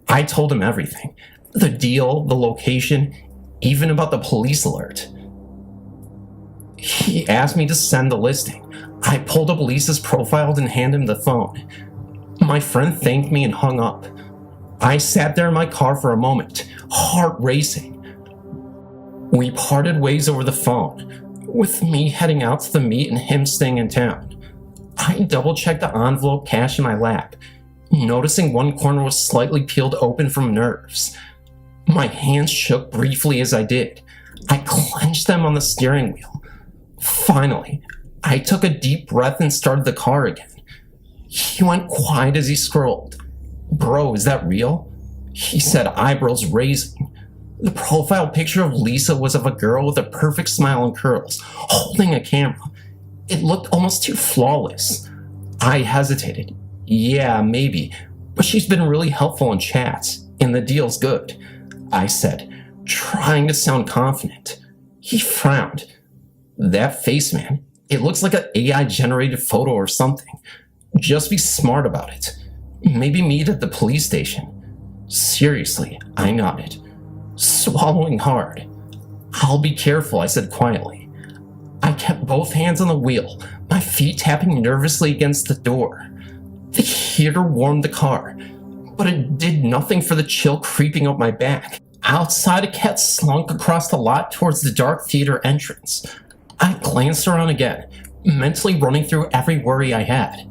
I told him everything. The deal, the location, even about the police alert. He asked me to send the listing. I pulled up Lisa's profile and handed him the phone. My friend thanked me and hung up. I sat there in my car for a moment, heart racing. We parted ways over the phone, with me heading out to the meet and him staying in town. I double-checked the envelope cash in my lap, noticing one corner was slightly peeled open from nerves. My hands shook briefly as I did. I clenched them on the steering wheel. Finally, I took a deep breath and started the car again. He went quiet as he scrolled. "Bro, is that real?" he said, eyebrows raising. The profile picture of Lisa was of a girl with a perfect smile and curls, holding a camera. It looked almost too flawless. I hesitated. "Yeah, maybe, but she's been really helpful in chats, and the deal's good," I said, trying to sound confident. He frowned. "That face, man, it looks like an AI-generated photo or something. Just be smart about it. Maybe meet at the police station." "Seriously," I nodded, swallowing hard. "I'll be careful," I said quietly. I kept both hands on the wheel, my feet tapping nervously against the door. The heater warmed the car, but it did nothing for the chill creeping up my back. Outside, a cat slunk across the lot towards the dark theater entrance. I glanced around again, mentally running through every worry I had.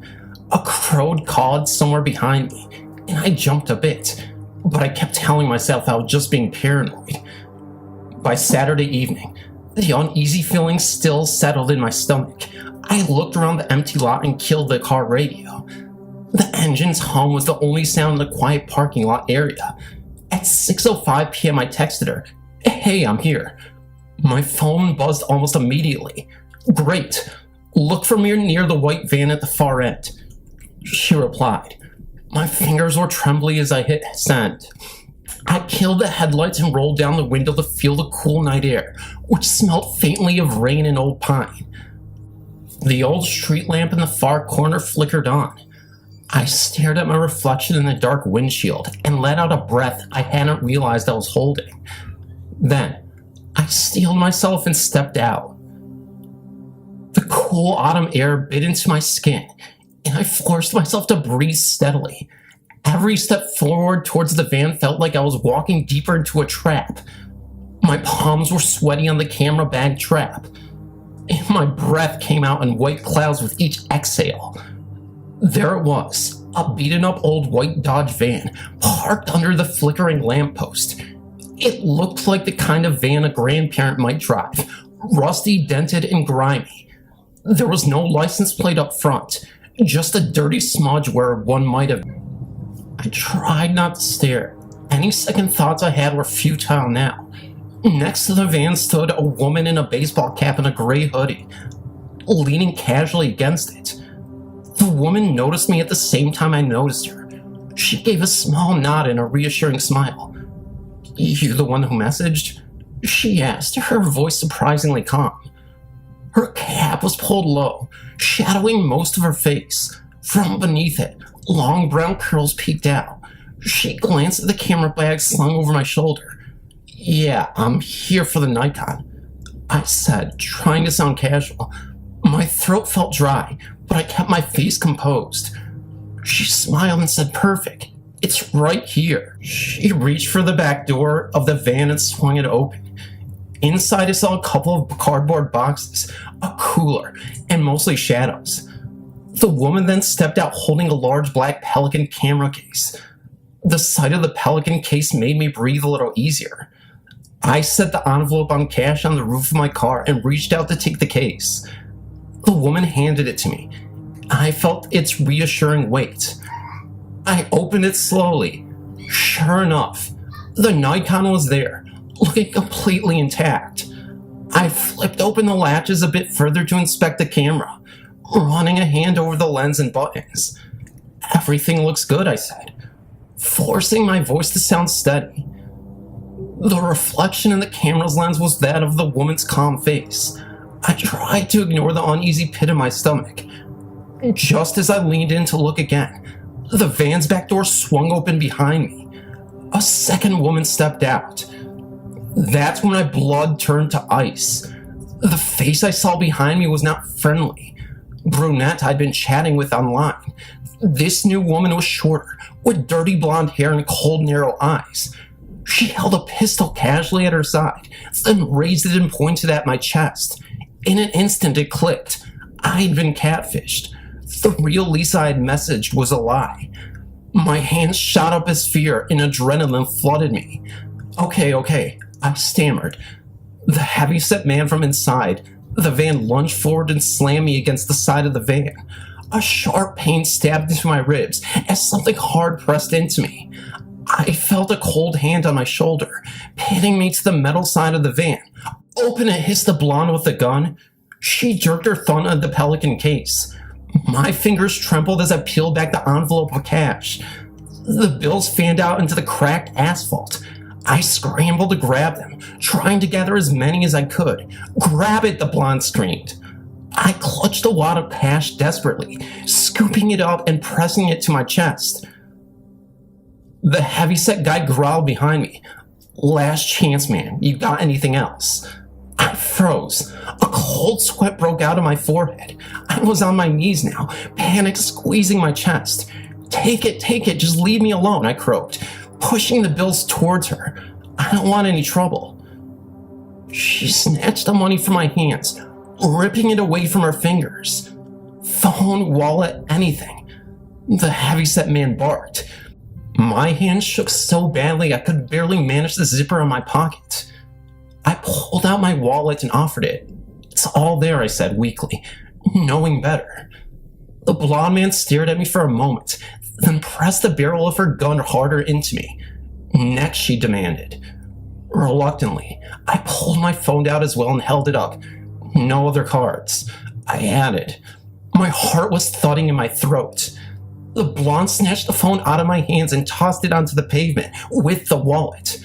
A crow cawed somewhere behind me, and I jumped a bit, but I kept telling myself I was just being paranoid. By Saturday evening, the uneasy feeling still settled in my stomach. I looked around the empty lot and killed the car radio. The engine's hum was the only sound in the quiet parking lot area. At 6:05 p.m. I texted her, "Hey, I'm here." My phone buzzed almost immediately. "Great. Look for me near the white van at the far end." She replied. My fingers were trembly as I hit send. I killed the headlights and rolled down the window to feel the cool night air, which smelled faintly of rain and old pine. The old street lamp in the far corner flickered on. I stared at my reflection in the dark windshield and let out a breath I hadn't realized I was holding. Then, I steeled myself and stepped out. The cool autumn air bit into my skin, and I forced myself to breathe steadily. Every step forward towards the van felt like I was walking deeper into a trap. My palms were sweaty on the camera bag trap, and my breath came out in white clouds with each exhale. There it was, a beaten-up old white Dodge van, parked under the flickering lamppost. It looked like the kind of van a grandparent might drive, rusty, dented, and grimy. There was no license plate up front, just a dirty smudge where one might have. I tried not to stare. Any second thoughts I had were futile now. Next to the van stood a woman in a baseball cap and a gray hoodie, leaning casually against it. The woman noticed me at the same time I noticed her. She gave a small nod and a reassuring smile. "You the one who messaged?" she asked, her voice surprisingly calm. Her cap was pulled low, shadowing most of her face. From beneath it, long brown curls peeked out. She glanced at the camera bag slung over my shoulder. "Yeah, I'm here for the Nikon," I said, trying to sound casual. My throat felt dry, but I kept my face composed. She smiled and said, "Perfect. It's right here. She reached for the back door of the van and swung it open. Inside I saw a couple of cardboard boxes, a cooler, and mostly shadows. The woman then stepped out holding a large black Pelican camera case. The sight of the Pelican case made me breathe a little easier. I set the envelope on cash on the roof of my car and reached out to take the case. The woman handed it to me. I felt its reassuring weight. I opened it slowly. Sure enough, the Nikon was there, looking completely intact. I flipped open the latches a bit further to inspect the camera, running a hand over the lens and buttons. Everything looks good, I said, forcing my voice to sound steady. The reflection in the camera's lens was that of the woman's calm face. I tried to ignore the uneasy pit in my stomach. Just as I leaned in to look again, the van's back door swung open behind me. A second woman stepped out. That's when my blood turned to ice. The face I saw behind me was not friendly. Brunette I'd been chatting with online. This new woman was shorter, with dirty blonde hair and cold, narrow eyes. She held a pistol casually at her side, then raised it and pointed at my chest. In an instant it clicked. I'd been catfished. The real Lisa I had messaged was a lie. My hands shot up as fear and adrenaline flooded me. Okay, I stammered. The heavy-set man from inside the van lunged forward and slammed me against the side of the van. A sharp pain stabbed into my ribs as something hard pressed into me. I felt a cold hand on my shoulder, pinning me to the metal side of the van. Open it, hissed the blonde with the gun. She jerked her thumb at the Pelican case. My fingers trembled as I peeled back the envelope of cash. The bills fanned out into the cracked asphalt. I scrambled to grab them, trying to gather as many as I could. Grab it, the blonde screamed. I clutched the wad of cash desperately, scooping it up and pressing it to my chest. The heavyset guy growled behind me. Last chance, man. You got anything else? I froze. A cold sweat broke out of my forehead. I was on my knees now, panic squeezing my chest. Take it, just leave me alone, I croaked, pushing the bills towards her. I don't want any trouble. She snatched the money from my hands, ripping it away from her fingers. Phone, wallet, anything. The heavyset man barked. My hand shook so badly I could barely manage the zipper on my pocket. I pulled out my wallet and offered it. It's all there, I said weakly, knowing better. The blonde man stared at me for a moment, then pressed the barrel of her gun harder into me. Next, she demanded. Reluctantly, I pulled my phone out as well and held it up. No other cards. I added. My heart was thudding in my throat. The blonde snatched the phone out of my hands and tossed it onto the pavement with the wallet.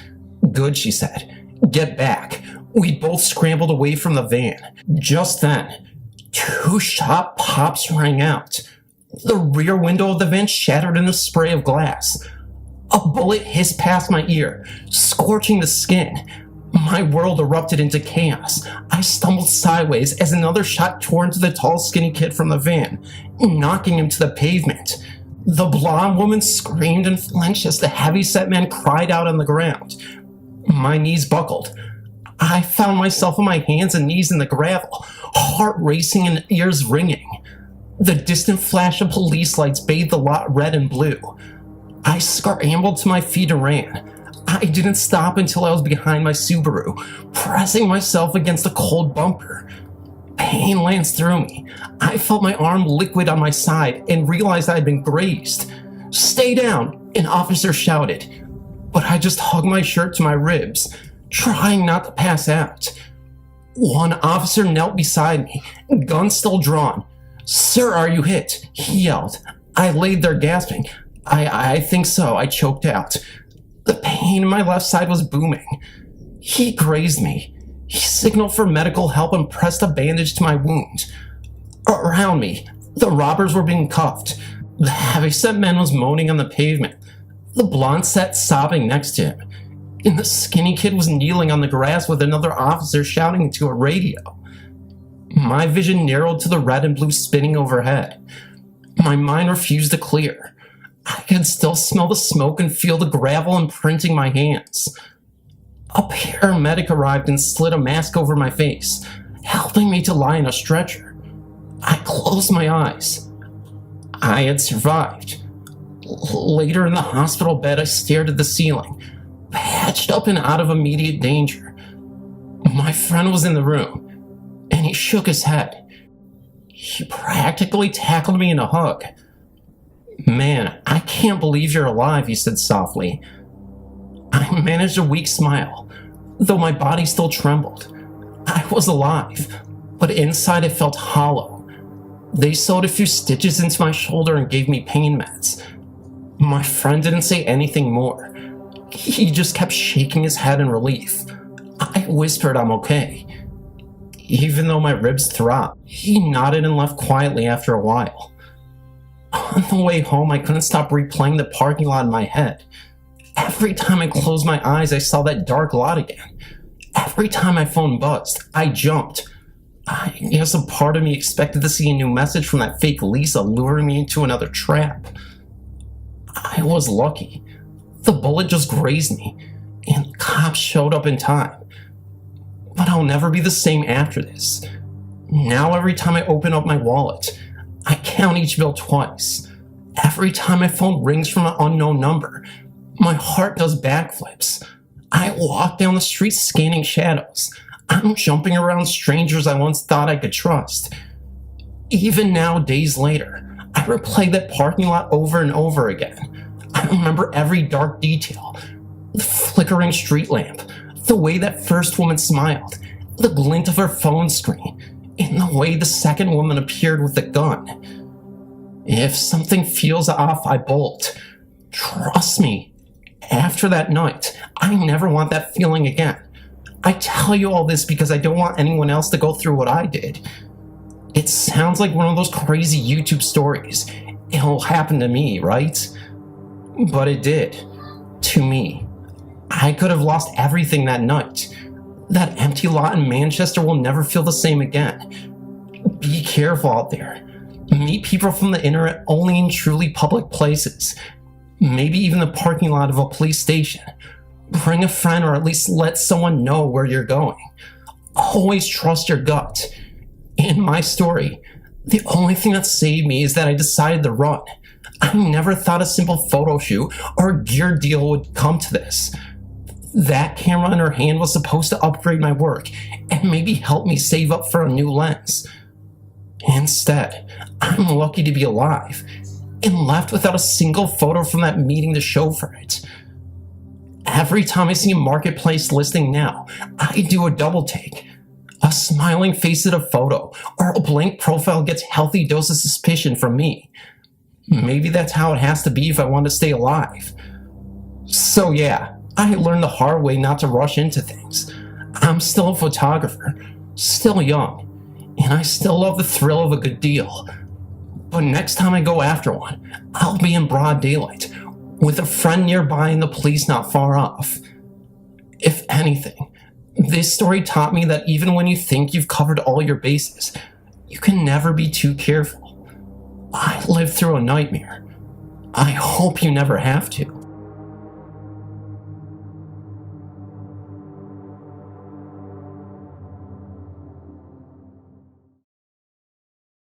Good, she said. Get back. We both scrambled away from the van. Just then, 2 shot pops rang out. The rear window of the van shattered in a spray of glass. A bullet hissed past my ear, scorching the skin. My world erupted into chaos. I stumbled sideways as another shot tore into the tall, skinny kid from the van, knocking him to the pavement. The blonde woman screamed and flinched as the heavy-set man cried out on the ground. My knees buckled. I found myself on my hands and knees in the gravel, heart racing and ears ringing. The distant flash of police lights bathed the lot red and blue. I scrambled to my feet and ran. I didn't stop until I was behind my Subaru, pressing myself against the cold bumper. Pain lanced through me. I felt my arm liquid on my side and realized I had been grazed. Stay down, an officer shouted. But I just hugged my shirt to my ribs, trying not to pass out. One officer knelt beside me, gun still drawn. Sir, are you hit? He yelled. I laid there gasping. I think so, I choked out. The pain in my left side was booming. He grazed me. He signaled for medical help and pressed a bandage to my wound. Around me, the robbers were being cuffed. The heavy-set man was moaning on the pavement. The blonde sat sobbing next to him, and the skinny kid was kneeling on the grass with another officer shouting into a radio. My vision narrowed to the red and blue spinning overhead. My mind refused to clear. I could still smell the smoke and feel the gravel imprinting my hands. A paramedic arrived and slid a mask over my face, helping me to lie in a stretcher. I closed my eyes. I had survived. Later in the hospital bed, I stared at the ceiling, patched up and out of immediate danger. My friend was in the room, and he shook his head. He practically tackled me in a hug. "Man, I can't believe you're alive," he said softly. I managed a weak smile, though my body still trembled. I was alive, but inside it felt hollow. They sewed a few stitches into my shoulder and gave me pain meds. My friend didn't say anything more. He just kept shaking his head in relief. I whispered I'm okay. Even though my ribs throbbed, he nodded and left quietly after a while. On the way home, I couldn't stop replaying the parking lot in my head. Every time I closed my eyes, I saw that dark lot again. Every time my phone buzzed, I jumped. I guess a part of me expected to see a new message from that fake Lisa luring me into another trap. I was lucky. The bullet just grazed me, and the cops showed up in time. But I'll never be the same after this. Now every time I open up my wallet, I count each bill twice. Every time my phone rings from an unknown number, my heart does backflips. I walk down the street scanning shadows. I'm jumping around strangers I once thought I could trust. Even now, days later, I replay that parking lot over and over again. I remember every dark detail. The flickering street lamp, the way that first woman smiled, the glint of her phone screen, and the way the second woman appeared with a gun. If something feels off, I bolt. Trust me, after that night, I never want that feeling again. I tell you all this because I don't want anyone else to go through what I did. It sounds like one of those crazy YouTube stories. It'll happen to me, right? But it did. To me. I could have lost everything that night. That empty lot in Manchester will never feel the same again. Be careful out there. Meet people from the internet only in truly public places. Maybe even the parking lot of a police station. Bring a friend or at least let someone know where you're going. Always trust your gut. In my story, the only thing that saved me is that I decided to run. I never thought a simple photo shoot or gear deal would come to this. That camera in her hand was supposed to upgrade my work and maybe help me save up for a new lens. Instead, I'm lucky to be alive and left without a single photo from that meeting to show for it. Every time I see a marketplace listing now, I do a double take. A smiling face at a photo or a blank profile gets a healthy dose of suspicion from me. Maybe that's how it has to be if I want to stay alive. So yeah, I learned the hard way not to rush into things. I'm still a photographer, still young, and I still love the thrill of a good deal. But next time I go after one, I'll be in broad daylight, with a friend nearby and the police not far off. If anything, this story taught me that even when you think you've covered all your bases, you can never be too careful. I lived through a nightmare. I hope you never have to.